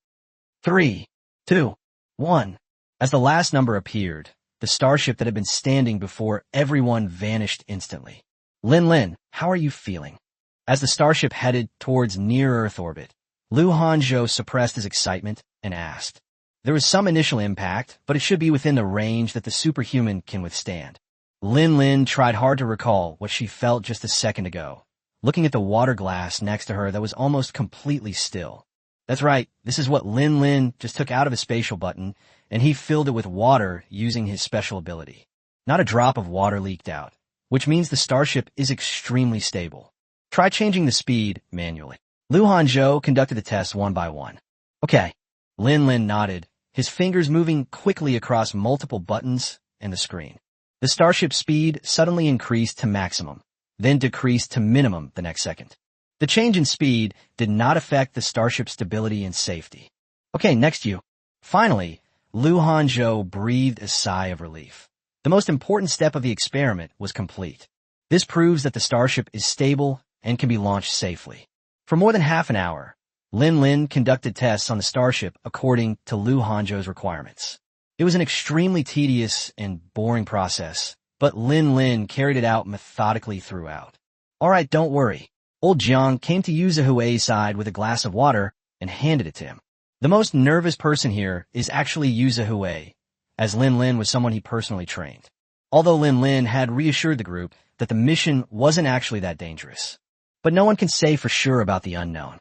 3, 2, 1. As the last number appeared, the starship that had been standing before everyone vanished instantly. Lin Lin, how are you feeling? As the starship headed towards near-Earth orbit, Lu Hanzhou suppressed his excitement and asked. There was some initial impact, but it should be within the range that the superhuman can withstand. Lin Lin tried hard to recall what she felt just a second ago, looking at the water glass next to her that was almost completely still. That's right, this is what Lin Lin just took out of his spatial button, and he filled it with water using his special ability. Not a drop of water leaked out, which means the starship is extremely stable. Try changing the speed manually. Lu Hanzhou conducted the tests one by one. Okay. Lin Lin nodded, his fingers moving quickly across multiple buttons and the screen. The starship's speed suddenly increased to maximum, then decreased to minimum the next second. The change in speed did not affect the starship's stability and safety. Okay, next you. Finally, Lu Hanzhou breathed a sigh of relief. The most important step of the experiment was complete. This proves that the starship is stable and can be launched safely. For more than half an hour, Lin Lin conducted tests on the starship according to Lu Hanzhou's requirements. It was an extremely tedious and boring process, but Lin Lin carried it out methodically throughout. Alright, don't worry. Old Jiang came to Yu Hui's side with a glass of water and handed it to him. The most nervous person here is actually Yu Hui, as Lin Lin was someone he personally trained. Although Lin Lin had reassured the group that the mission wasn't actually that dangerous. But no one can say for sure about the unknown.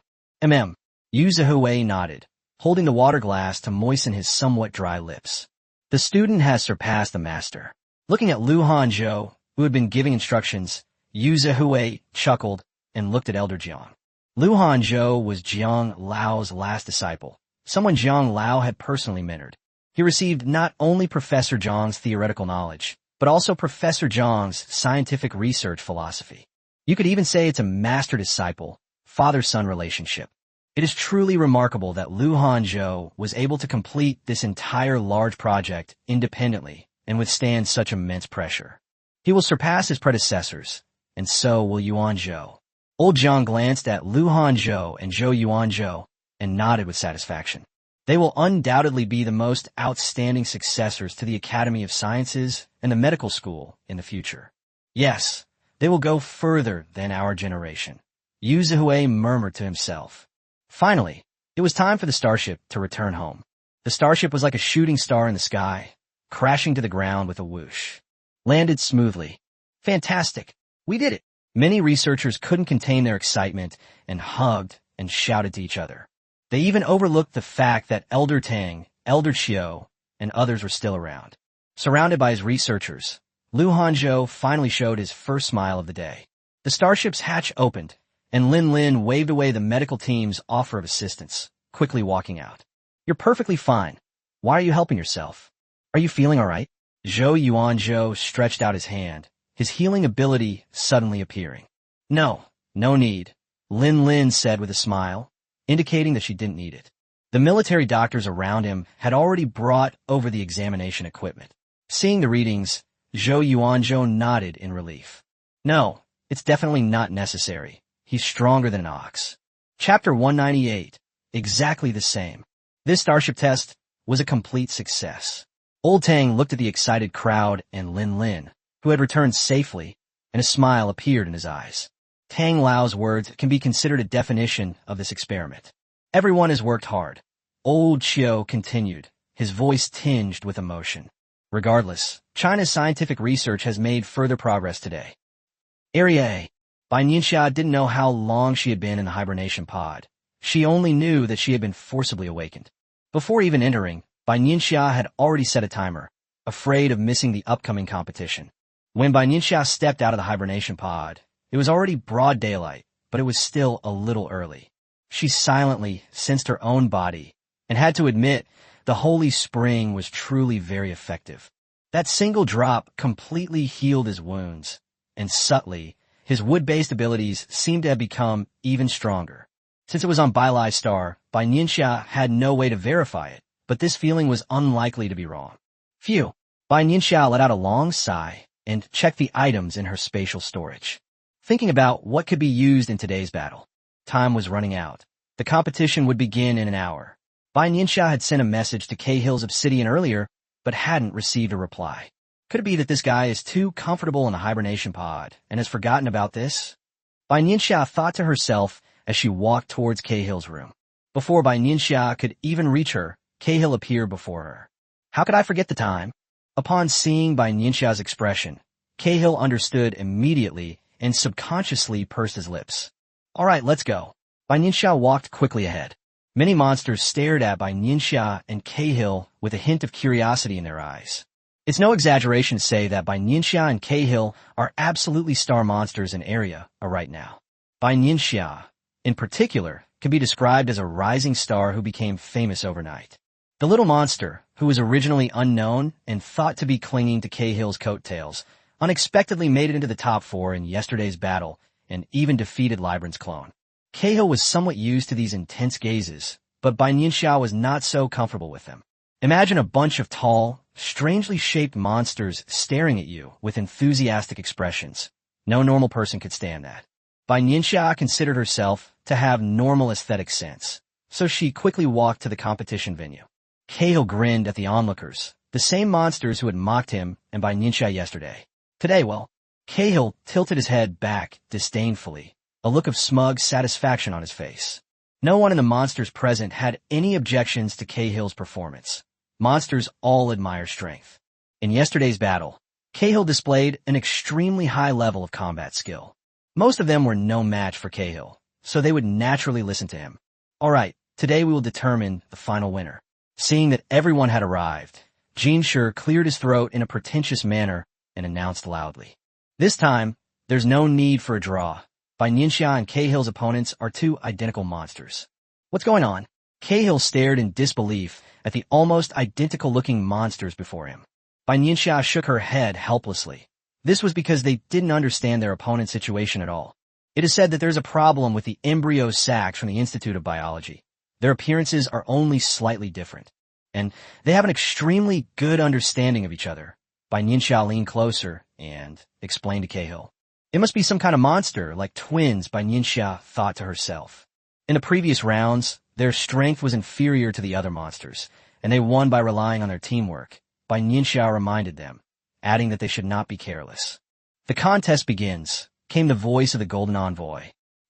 Yu Hui nodded, holding the water glass to moisten his somewhat dry lips. The student has surpassed the master. Looking at Lu Hanzhou, who had been giving instructions, Yu Hui chuckled and looked at Elder Jiang. Lu Hanzhou was Jiang Lao's last disciple, someone Jiang Lao had personally mentored. He received not only Professor Zhang's theoretical knowledge, but also Professor Zhang's scientific research philosophy. You could even say it's a master-disciple, father-son relationship. It is truly remarkable that Lu Hanzhou was able to complete this entire large project independently and withstand such immense pressure. He will surpass his predecessors, and so will Yuanzhou. Old Jiang glanced at Lu Hanzhou and Zhou Yuanzhou and nodded with satisfaction. They will undoubtedly be the most outstanding successors to the Academy of Sciences and the medical school in the future. Yes, they will go further than our generation. Yu Hui murmured to himself. Finally, it was time for the starship to return home. The starship was like a shooting star in the sky, crashing to the ground with a whoosh. Landed smoothly. Fantastic. We did it. Many researchers couldn't contain their excitement and hugged and shouted to each other. They even overlooked the fact that Elder Tang, Elder Qiu, and others were still around. Surrounded by his researchers, Lu Hanzhou finally showed his first smile of the day. The starship's hatch opened, and Lin Lin waved away the medical team's offer of assistance, quickly walking out. You're perfectly fine. Why are you helping yourself? Are you feeling all right? Zhou Yuanzhou stretched out his hand, his healing ability suddenly appearing. No need, Lin Lin said with a smile, indicating that she didn't need it. The military doctors around him had already brought over the examination equipment. Seeing the readings, Zhou Yuanzhou nodded in relief. No, it's definitely not necessary. He's stronger than an ox. Chapter 198. Exactly the same. This starship test was a complete success. Old Tang looked at the excited crowd and Lin Lin, who had returned safely, and a smile appeared in his eyes. Tang Lao's words can be considered a definition of this experiment. Everyone has worked hard. Old Chiu continued, his voice tinged with emotion. Regardless, China's scientific research has made further progress today. Area A. Bai Nianxia didn't know how long she had been in the hibernation pod. She only knew that she had been forcibly awakened. Before even entering, Bai Nianxia had already set a timer, afraid of missing the upcoming competition. When Bai Nianxia stepped out of the hibernation pod, it was already broad daylight, but it was still a little early. She silently sensed her own body and had to admit the holy spring was truly very effective. That single drop completely healed his wounds, and subtly, his wood-based abilities seemed to have become even stronger. Since it was on Bai Lai's star, Bai Nianxia had no way to verify it, but this feeling was unlikely to be wrong. Phew! Bai Nianxia let out a long sigh and checked the items in her spatial storage, thinking about what could be used in today's battle. Time was running out. The competition would begin in an hour. Bai Nianxia had sent a message to Cahill's Obsidian earlier, but hadn't received a reply. Could it be that this guy is too comfortable in the hibernation pod and has forgotten about this? Bai Nianxia thought to herself as she walked towards Cahill's room. Before Bai Nianxia could even reach her, Cahill appeared before her. How could I forget the time? Upon seeing Bai Nianxia's expression, Cahill understood immediately and subconsciously pursed his lips. All right, let's go. Bai Nianxia walked quickly ahead. Many monsters stared at Bai Nianxia and Cahill with a hint of curiosity in their eyes. It's no exaggeration to say that Bai Nianxia and Cahill are absolutely star monsters in Area right now. Bai Nianxia, in particular, can be described as a rising star who became famous overnight. The little monster, who was originally unknown and thought to be clinging to Cahill's coattails, unexpectedly made it into the top 4 in yesterday's battle and even defeated Libran's clone. Cahill was somewhat used to these intense gazes, but Bai Nianxia was not so comfortable with them. Imagine a bunch of tall, strangely shaped monsters staring at you with enthusiastic expressions. No normal person could stand that. Bai Nianxia considered herself to have normal aesthetic sense, so she quickly walked to the competition venue. Cahill grinned at the onlookers, the same monsters who had mocked him and Bai Nianxia yesterday. Today, well, Cahill tilted his head back disdainfully, a look of smug satisfaction on his face. No one in the monsters present had any objections to Cahill's performance. Monsters all admire strength. In yesterday's battle, Cahill displayed an extremely high level of combat skill. Most of them were no match for Cahill, so they would naturally listen to him. All right, today we will determine the final winner. Seeing that everyone had arrived, Jin Shi cleared his throat in a pretentious manner and announced loudly. This time, there's no need for a draw. Bai Nianxia and Cahill's opponents are two identical monsters. What's going on? Cahill stared in disbelief at the almost identical-looking monsters before him. Bai Nianxia shook her head helplessly. This was because they didn't understand their opponent's situation at all. It is said that there's a problem with the embryo sacs from the Institute of Biology. Their appearances are only slightly different, and they have an extremely good understanding of each other. Bai Nianxia leaned closer and explained to Cahill. It must be some kind of monster, like twins, Bai Nianxia thought to herself. In the previous rounds, their strength was inferior to the other monsters, and they won by relying on their teamwork. Bai Nianxia reminded them, adding that they should not be careless. The contest begins, came the voice of the Golden Envoy.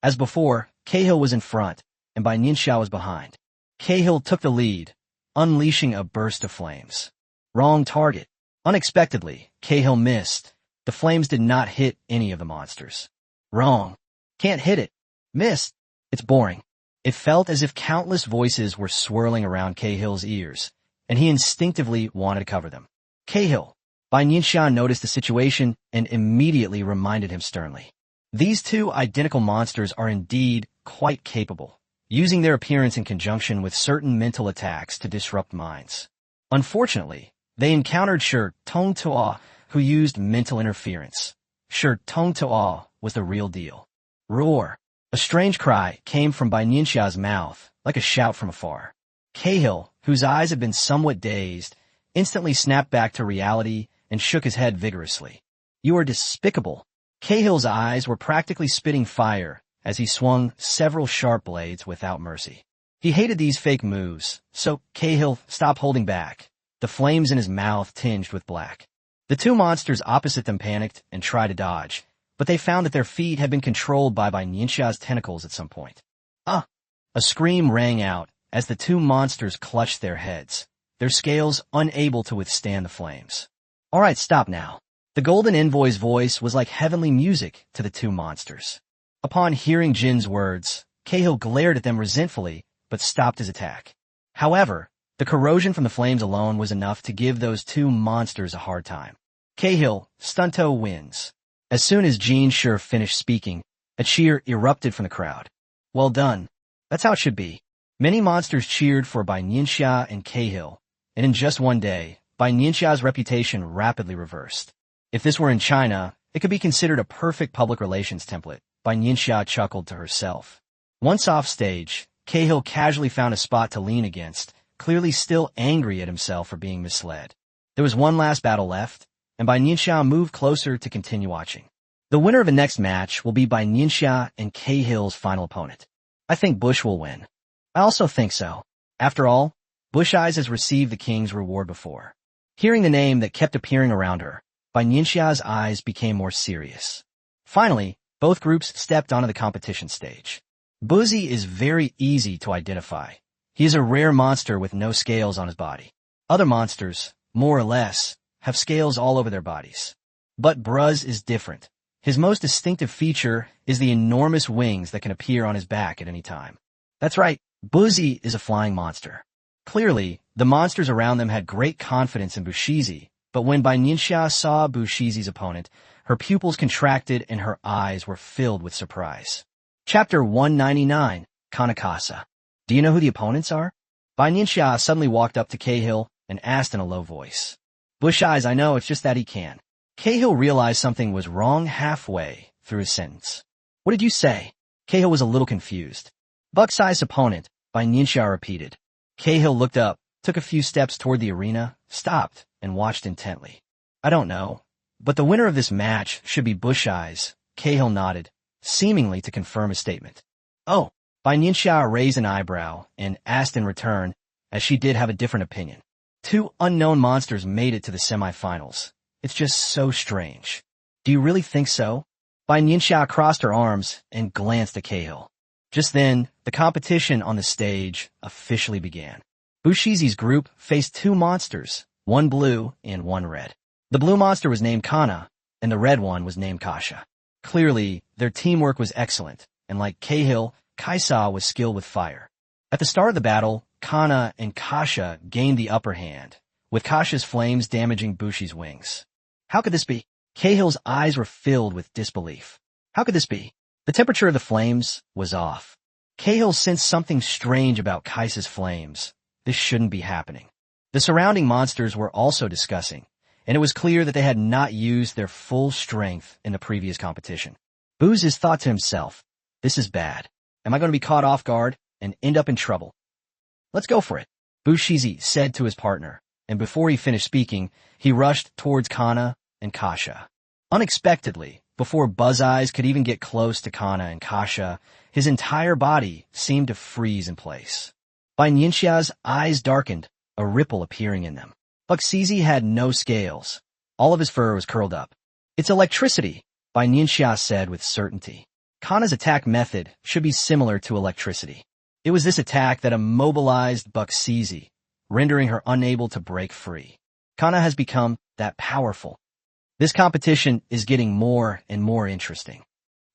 As before, Cahill was in front, and Bai Nianxia was behind. Cahill took the lead, unleashing a burst of flames. Wrong target. Unexpectedly, Cahill missed. The flames did not hit any of the monsters. Wrong. Can't hit it. Missed. It's boring. It felt as if countless voices were swirling around Cahill's ears, and he instinctively wanted to cover them. Cahill. Bai Nianxia noticed the situation and immediately reminded him sternly. These two identical monsters are indeed quite capable, using their appearance in conjunction with certain mental attacks to disrupt minds. Unfortunately, they encountered Shi Tong Tuo, who used mental interference. Shi Tong Tuo was the real deal. Roar! A strange cry came from Bai Nianxia's mouth, like a shout from afar. Cahill, whose eyes had been somewhat dazed, instantly snapped back to reality and shook his head vigorously. You are despicable. Cahill's eyes were practically spitting fire as he swung several sharp blades without mercy. He hated these fake moves, so Cahill stopped holding back the flames in his mouth tinged with black. The two monsters opposite them panicked and tried to dodge, but they found that their feet had been controlled by Bai Nianxia's tentacles at some point. Ah! A scream rang out as the two monsters clutched their heads, their scales unable to withstand the flames. All right, stop now. The golden envoy's voice was like heavenly music to the two monsters. Upon hearing Jin's words, Cahill glared at them resentfully, but stopped his attack. However, the corrosion from the flames alone was enough to give those two monsters a hard time. Cahill, Stunto wins. As soon as Jin Shi finished speaking, a cheer erupted from the crowd. Well done. That's how it should be. Many monsters cheered for Bai Nianxia and Cahill, and in just one day, Bai Nianxia's reputation rapidly reversed. If this were in China, it could be considered a perfect public relations template. Bai Nianxia chuckled to herself. Once off stage, Cahill casually found a spot to lean against, clearly still angry at himself for being misled. There was one last battle left, and Bai Nianxia moved closer to continue watching. The winner of the next match will be Bai Nianxia and Cahill's final opponent. I think Bush will win. I also think so. After all, Bush Eyes has received the king's reward before. Hearing the name that kept appearing around her, Bai Nianxia's eyes became more serious. Finally, both groups stepped onto the competition stage. Buzi is very easy to identify. He is a rare monster with no scales on his body. Other monsters, more or less, have scales all over their bodies. But Bruz is different. His most distinctive feature is the enormous wings that can appear on his back at any time. That's right, Buzi is a flying monster. Clearly, the monsters around them had great confidence in Bushizi, but when Bai Nianxia saw Bushizi's opponent, her pupils contracted and her eyes were filled with surprise. Chapter 199, Kanakasa. Do you know who the opponents are? Bai Nianxia suddenly walked up to Cahill and asked in a low voice. Bush Eyes, I know, it's just that he can. Cahill realized something was wrong halfway through his sentence. What did you say? Cahill was a little confused. Buck-sized opponent, Bai Nianxia repeated. Cahill looked up, took a few steps toward the arena, stopped, and watched intently. I don't know, but the winner of this match should be Bush Eyes. Cahill nodded, seemingly to confirm his statement. Oh, Bai Nianxia raised an eyebrow and asked in return, as she did have a different opinion. Two unknown monsters made it to the semifinals. It's just so strange. Do you really think so? Bai Nianxia crossed her arms and glanced at Cahill. Just then, the competition on the stage officially began. Bushizi's group faced two monsters, one blue and one red. The blue monster was named Kana, and the red one was named Kasha. Clearly, their teamwork was excellent, and like Cahill, Kaisa was skilled with fire. At the start of the battle, Kana and Kasha gained the upper hand, with Kasha's flames damaging Bushi's wings. How could this be? Cahill's eyes were filled with disbelief. How could this be? The temperature of the flames was off. Cahill sensed something strange about Kaisa's flames. This shouldn't be happening. The surrounding monsters were also discussing, and it was clear that they had not used their full strength in the previous competition. Buzis thought to himself, this is bad. Am I going to be caught off guard and end up in trouble? Let's go for it, Bushizi said to his partner, and before he finished speaking, he rushed towards Kana and Kasha. Unexpectedly, before Buzz Eyes could even get close to Kana and Kasha, his entire body seemed to freeze in place. Bai Nianxia's eyes darkened, a ripple appearing in them. Buxizi had no scales. All of his fur was curled up. It's electricity, Bai Nianxia said with certainty. Kana's attack method should be similar to electricity. It was this attack that immobilized Buxizi, rendering her unable to break free. Kana has become that powerful. This competition is getting more and more interesting.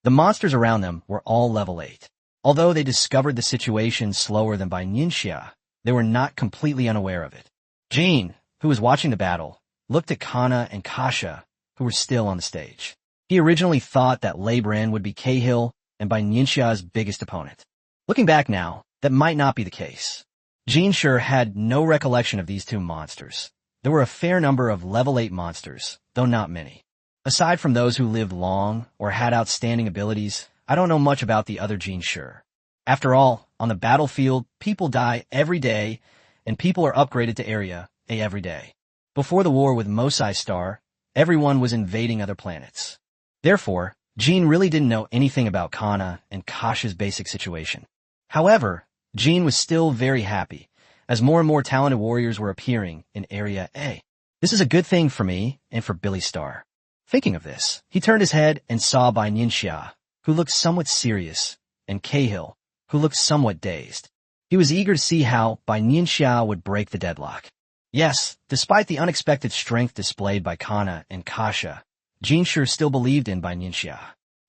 The monsters around them were all level 8. Although they discovered the situation slower than Bai Nianxia, they were not completely unaware of it. Jin, who was watching the battle, looked at Kana and Kasha, who were still on the stage. He originally thought that Lei Bren would be Cahill and Bai Nianxia's biggest opponent. Looking back now, that might not be the case. Jin Shi had no recollection of these two monsters. There were a fair number of level 8 monsters, though not many. Aside from those who lived long or had outstanding abilities, I don't know much about the other Jin Shi. After all, on the battlefield, people die every day, and people are upgraded to Area A every day. Before the war with Mosai Star, everyone was invading other planets. Therefore, Jin really didn't know anything about Kana and Kasha's basic situation. However, Jin was still very happy, as more and more talented warriors were appearing in Area A. This is a good thing for me and for Billy Star. Thinking of this, he turned his head and saw Bai Nianxia, who looked somewhat serious, and Cahill, who looked somewhat dazed. He was eager to see how Bai Nianxia would break the deadlock. Yes, despite the unexpected strength displayed by Kana and Kasha, Jinshi still believed in Bai Nianxia.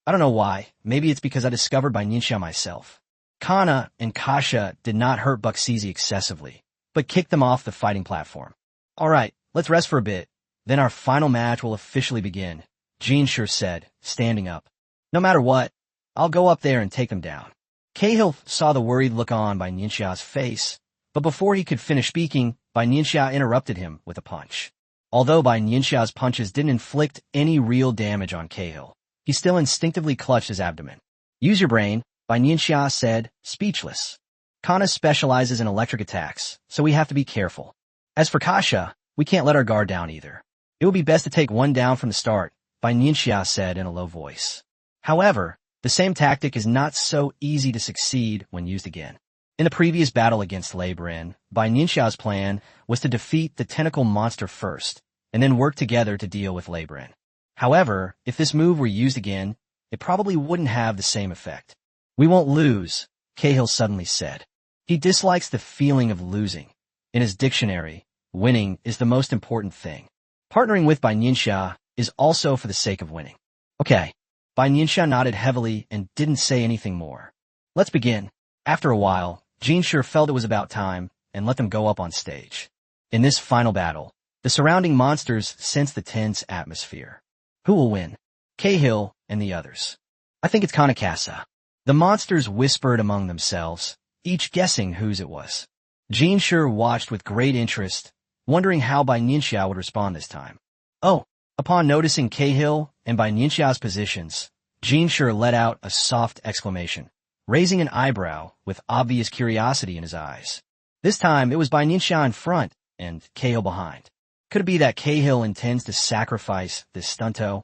I don't know why, maybe it's because I discovered Bai Nianxia myself. Kana and Kasha did not hurt Buxizi excessively, but kicked them off the fighting platform. Alright, let's rest for a bit, then our final match will officially begin, Jinshi said, standing up. No matter what, I'll go up there and take them down. Cahill saw the worried look on Bai Nianxia's face, but before he could finish speaking, Bai Nianxia interrupted him with a punch. Although Bai Nianxia's punches didn't inflict any real damage on Cahill, he still instinctively clutched his abdomen. Use your brain, Bai Nianxia said, speechless. Kana specializes in electric attacks, so we have to be careful. As for Kasha, we can't let our guard down either. It would be best to take one down from the start, Bai Nianxia said in a low voice. However, the same tactic is not so easy to succeed when used again. In the previous battle against Reborn, Bai Nianxia's plan was to defeat the tentacle monster first, and then work together to deal with Reborn. However, if this move were used again, it probably wouldn't have the same effect. We won't lose, Cahill suddenly said. He dislikes the feeling of losing. In his dictionary, winning is the most important thing. Partnering with Bai Nianxia is also for the sake of winning. Okay. Bai Nianxia nodded heavily and didn't say anything more. Let's begin. After a while, Jinshi felt it was about time and let them go up on stage. In this final battle, the surrounding monsters sensed the tense atmosphere. Who will win? Cahill and the others. I think it's Kanakasa. The monsters whispered among themselves, each guessing whose it was. Jinshi watched with great interest, wondering how Bai Nianxia would respond this time. Oh! Upon noticing Cahill and Bai Nianxia's positions, Jinshi let out a soft exclamation, raising an eyebrow with obvious curiosity in his eyes. This time, it was Bai Nianxia in front and Cahill behind. Could it be that Cahill intends to sacrifice this stunto?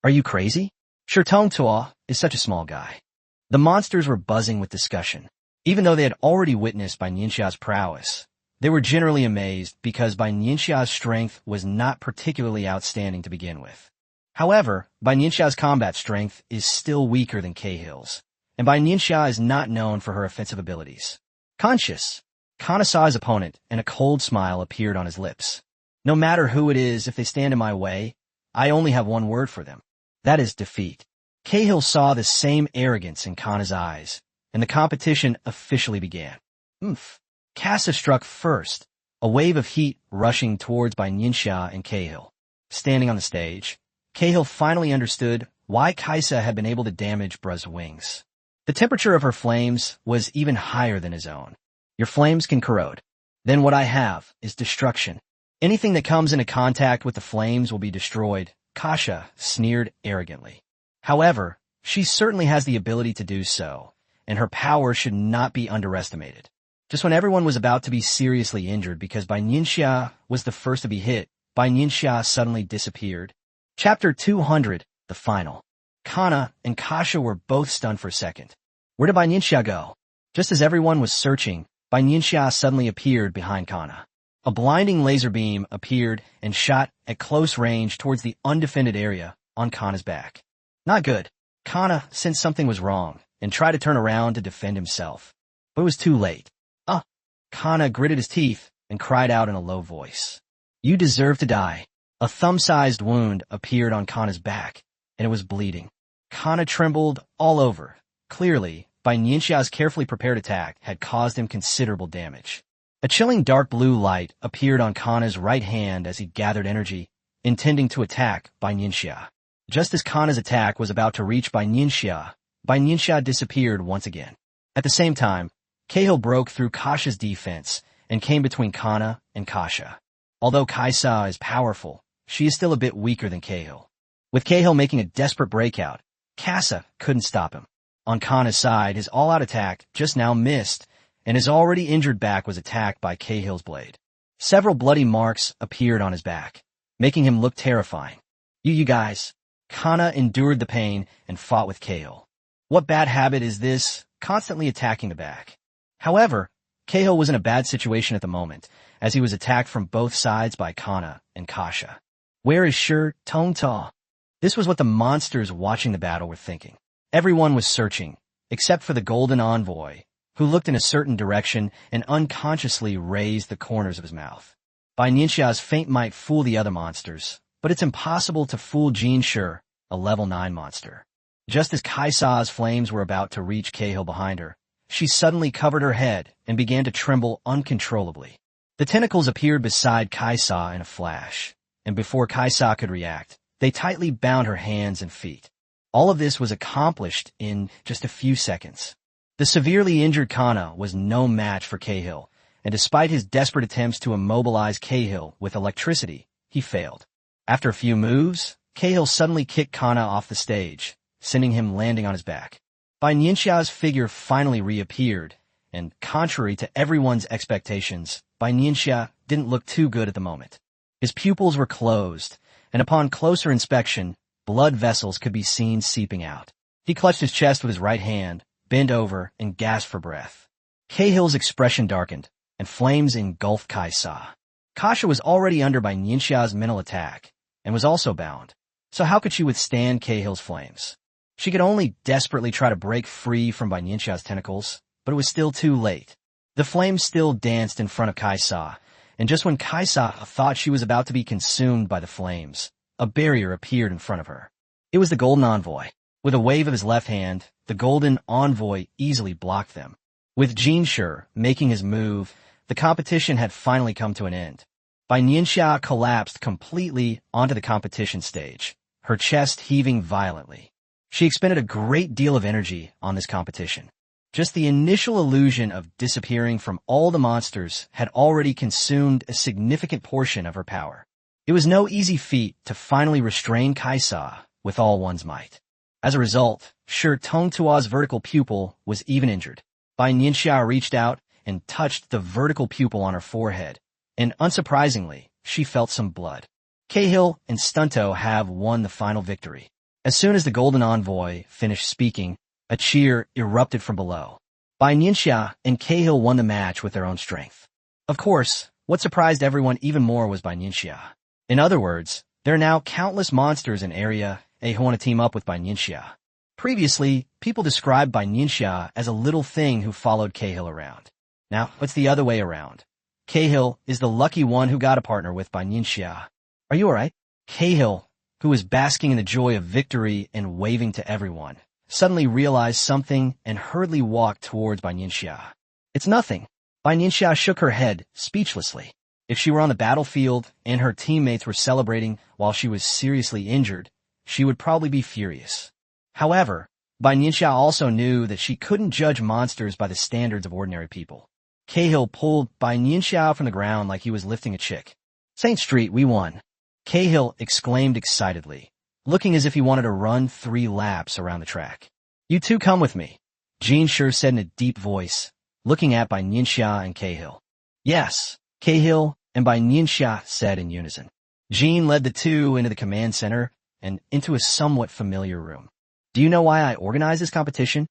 Are you crazy? Shirtong Tua is such a small guy. The monsters were buzzing with discussion. Even though they had already witnessed Bai Nianxia's prowess, they were generally amazed because Bai Nianxia's strength was not particularly outstanding to begin with. However, Bai Nianxia's combat strength is still weaker than Cahill's, and Bai Nianxia is not known for her offensive abilities. Conscious, Kana saw his opponent, and a cold smile appeared on his lips. No matter who it is, if they stand in my way, I only have one word for them. That is defeat. Cahill saw the same arrogance in Kana's eyes, and the competition officially began. Casa struck first, a wave of heat rushing towards Bai Nianxia and Cahill. Standing on the stage, Cahill finally understood why Kaisa had been able to damage Bruh's wings. The temperature of her flames was even higher than his own. Your flames can corrode. Then what I have is destruction. Anything that comes into contact with the flames will be destroyed, Kasha sneered arrogantly. However, she certainly has the ability to do so, and her power should not be underestimated. Just when everyone was about to be seriously injured because Bai Nianxia was the first to be hit, Bai Nianxia suddenly disappeared. Chapter 200, the final. Kana and Kasha were both stunned for a second. Where did Bai Nianxia go? Just as everyone was searching, Bai Nianxia suddenly appeared behind Kana. A blinding laser beam appeared and shot at close range towards the undefended area on Kana's back. Not good. Kana sensed something was wrong and tried to turn around to defend himself, but it was too late. Kana gritted his teeth and cried out in a low voice. You deserve to die. A thumb-sized wound appeared on Kana's back, and it was bleeding. Kana trembled all over. Clearly, Bai Nianxia's carefully prepared attack had caused him considerable damage. A chilling dark blue light appeared on Kana's right hand as he gathered energy, intending to attack Bai Nianxia. Just as Kana's attack was about to reach Bai Nianxia disappeared once again. At the same time, Cahill broke through Kasha's defense and came between Kana and Kasha. Although Kaisa is powerful, she is still a bit weaker than Cahill. With Cahill making a desperate breakout, Casa couldn't stop him. On Kana's side, his all-out attack just now missed, and his already injured back was attacked by Cahill's blade. Several bloody marks appeared on his back, making him look terrifying. You guys. Kana endured the pain and fought with Cahill. What bad habit is this, constantly attacking the back? However, Cahill was in a bad situation at the moment, as he was attacked from both sides by Kana and Kasha. Where is Shi Tongta? This was what the monsters watching the battle were thinking. Everyone was searching, except for the Golden Envoy, who looked in a certain direction and unconsciously raised the corners of his mouth. Bai Nianxia's feint might fool the other monsters, but it's impossible to fool Jin Shi, a level 9 monster. Just as Kaisa's flames were about to reach Cahill behind her, she suddenly covered her head and began to tremble uncontrollably. The tentacles appeared beside Kaisa in a flash, and before Kaisa could react, they tightly bound her hands and feet. All of this was accomplished in just a few seconds. The severely injured Kana was no match for Cahill, and despite his desperate attempts to immobilize Cahill with electricity, he failed. After a few moves, Cahill suddenly kicked Kana off the stage, sending him landing on his back. Bai Nianxia's figure finally reappeared, and contrary to everyone's expectations, Bai Nianxia didn't look too good at the moment. His pupils were closed, and upon closer inspection, blood vessels could be seen seeping out. He clutched his chest with his right hand, bent over, and gasped for breath. Cahill's expression darkened, and flames engulfed Kaisa. Kasha was already under Bai Nianxia's mental attack, and was also bound. So how could she withstand Cahill's flames? She could only desperately try to break free from Bai Nianxia's tentacles, but it was still too late. The flames still danced in front of Kaisa, and just when Kaisa thought she was about to be consumed by the flames, a barrier appeared in front of her. It was the Golden Envoy. With a wave of his left hand, the Golden Envoy easily blocked them. With Jin Shi making his move, the competition had finally come to an end. Bai Nianxia collapsed completely onto the competition stage, her chest heaving violently. She expended a great deal of energy on this competition. Just the initial illusion of disappearing from all the monsters had already consumed a significant portion of her power. It was no easy feat to finally restrain Kaisa with all one's might. As a result, Shi Tongtua's vertical pupil was even injured. Bai Nianxia reached out and touched the vertical pupil on her forehead, and unsurprisingly, she felt some blood. Cahill and Stunto have won the final victory. As soon as the Golden Envoy finished speaking, a cheer erupted from below. Bai Nianxia and Cahill won the match with their own strength. Of course, what surprised everyone even more was Bai Nianxia. In other words, there are now countless monsters in Area A who want to team up with Bai Nianxia. Previously, people described Bai Nianxia as a little thing who followed Cahill around. Now, it's the other way around. Cahill is the lucky one who got a partner with Bai Nianxia. Are you alright? Cahill, who was basking in the joy of victory and waving to everyone, suddenly realized something and hurriedly walked towards Bai Nianxia. It's nothing. Bai Nianxia shook her head, speechlessly. If she were on the battlefield and her teammates were celebrating while she was seriously injured, she would probably be furious. However, Bai Nianxia also knew that she couldn't judge monsters by the standards of ordinary people. Cahill pulled Bai Nianxia from the ground like he was lifting a chick. Saint Street, we won. Cahill exclaimed excitedly, looking as if he wanted to run 3 laps around the track. You two come with me, Jin Shi said in a deep voice, looking at Bai Nianxia and Cahill. Yes, Cahill and Bai Nianxia said in unison. Jin led the two into the command center and into a somewhat familiar room. Do you know why I organized this competition?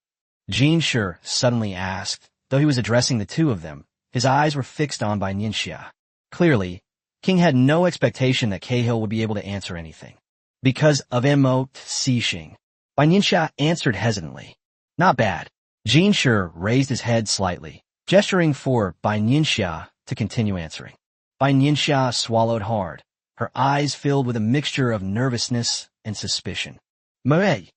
Jin Shi suddenly asked, though he was addressing the two of them. His eyes were fixed on Bai Nianxia. Clearly, King had no expectation that Cahill would be able to answer anything. Because of Mo Xixing. Bai Nianxia answered hesitantly. Not bad. Jin Shi raised his head slightly, gesturing for Bai Nianxia to continue answering. Bai Nianxia swallowed hard, her eyes filled with a mixture of nervousness and suspicion. Mei.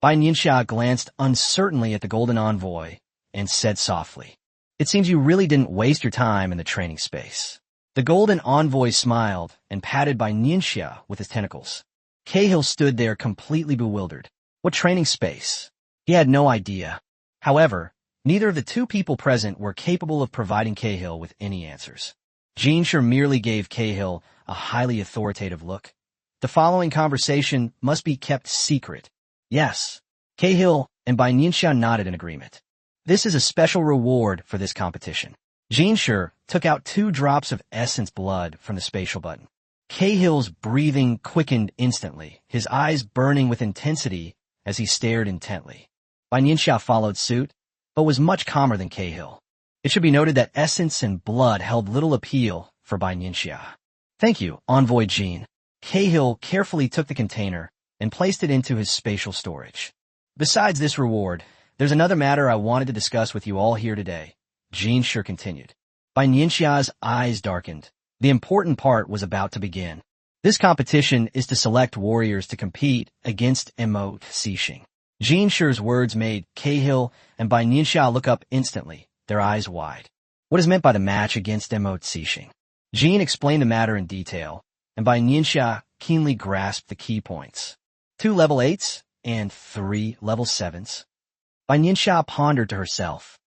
Bai Nianxia glanced uncertainly at the Golden Envoy and said softly, It seems you really didn't waste your time in the training space. The Golden Envoy smiled and patted Bai Nianxia with his tentacles. Cahill stood there completely bewildered. What training space? He had no idea. However, neither of the two people present were capable of providing Cahill with any answers. Jin Shi merely gave Cahill a highly authoritative look. The following conversation must be kept secret. Yes. Cahill and Bai Nianxia nodded in agreement. This is a special reward for this competition. Jin Shi took out 2 drops of essence blood from the spatial button. Cahill's breathing quickened instantly, his eyes burning with intensity as he stared intently. Bai Nianxia followed suit, but was much calmer than Cahill. It should be noted that essence and blood held little appeal for Bai Nianxia. Thank you, Envoy Jean. Cahill carefully took the container and placed it into his spatial storage. Besides this reward, there's another matter I wanted to discuss with you all here today. Jean sure continued. Bai Nianxia's eyes darkened. The important part was about to begin. This competition is to select warriors to compete against Emote Cixing. Jean Shure's words made Cahill and Bai Nianxia look up instantly, their eyes wide. What is meant by the match against Emote Cixing? Jean explained the matter in detail, and Bai Nianxia keenly grasped the key points. 2 level 8s and 3 level 7s. Bai Nianxia pondered to herself.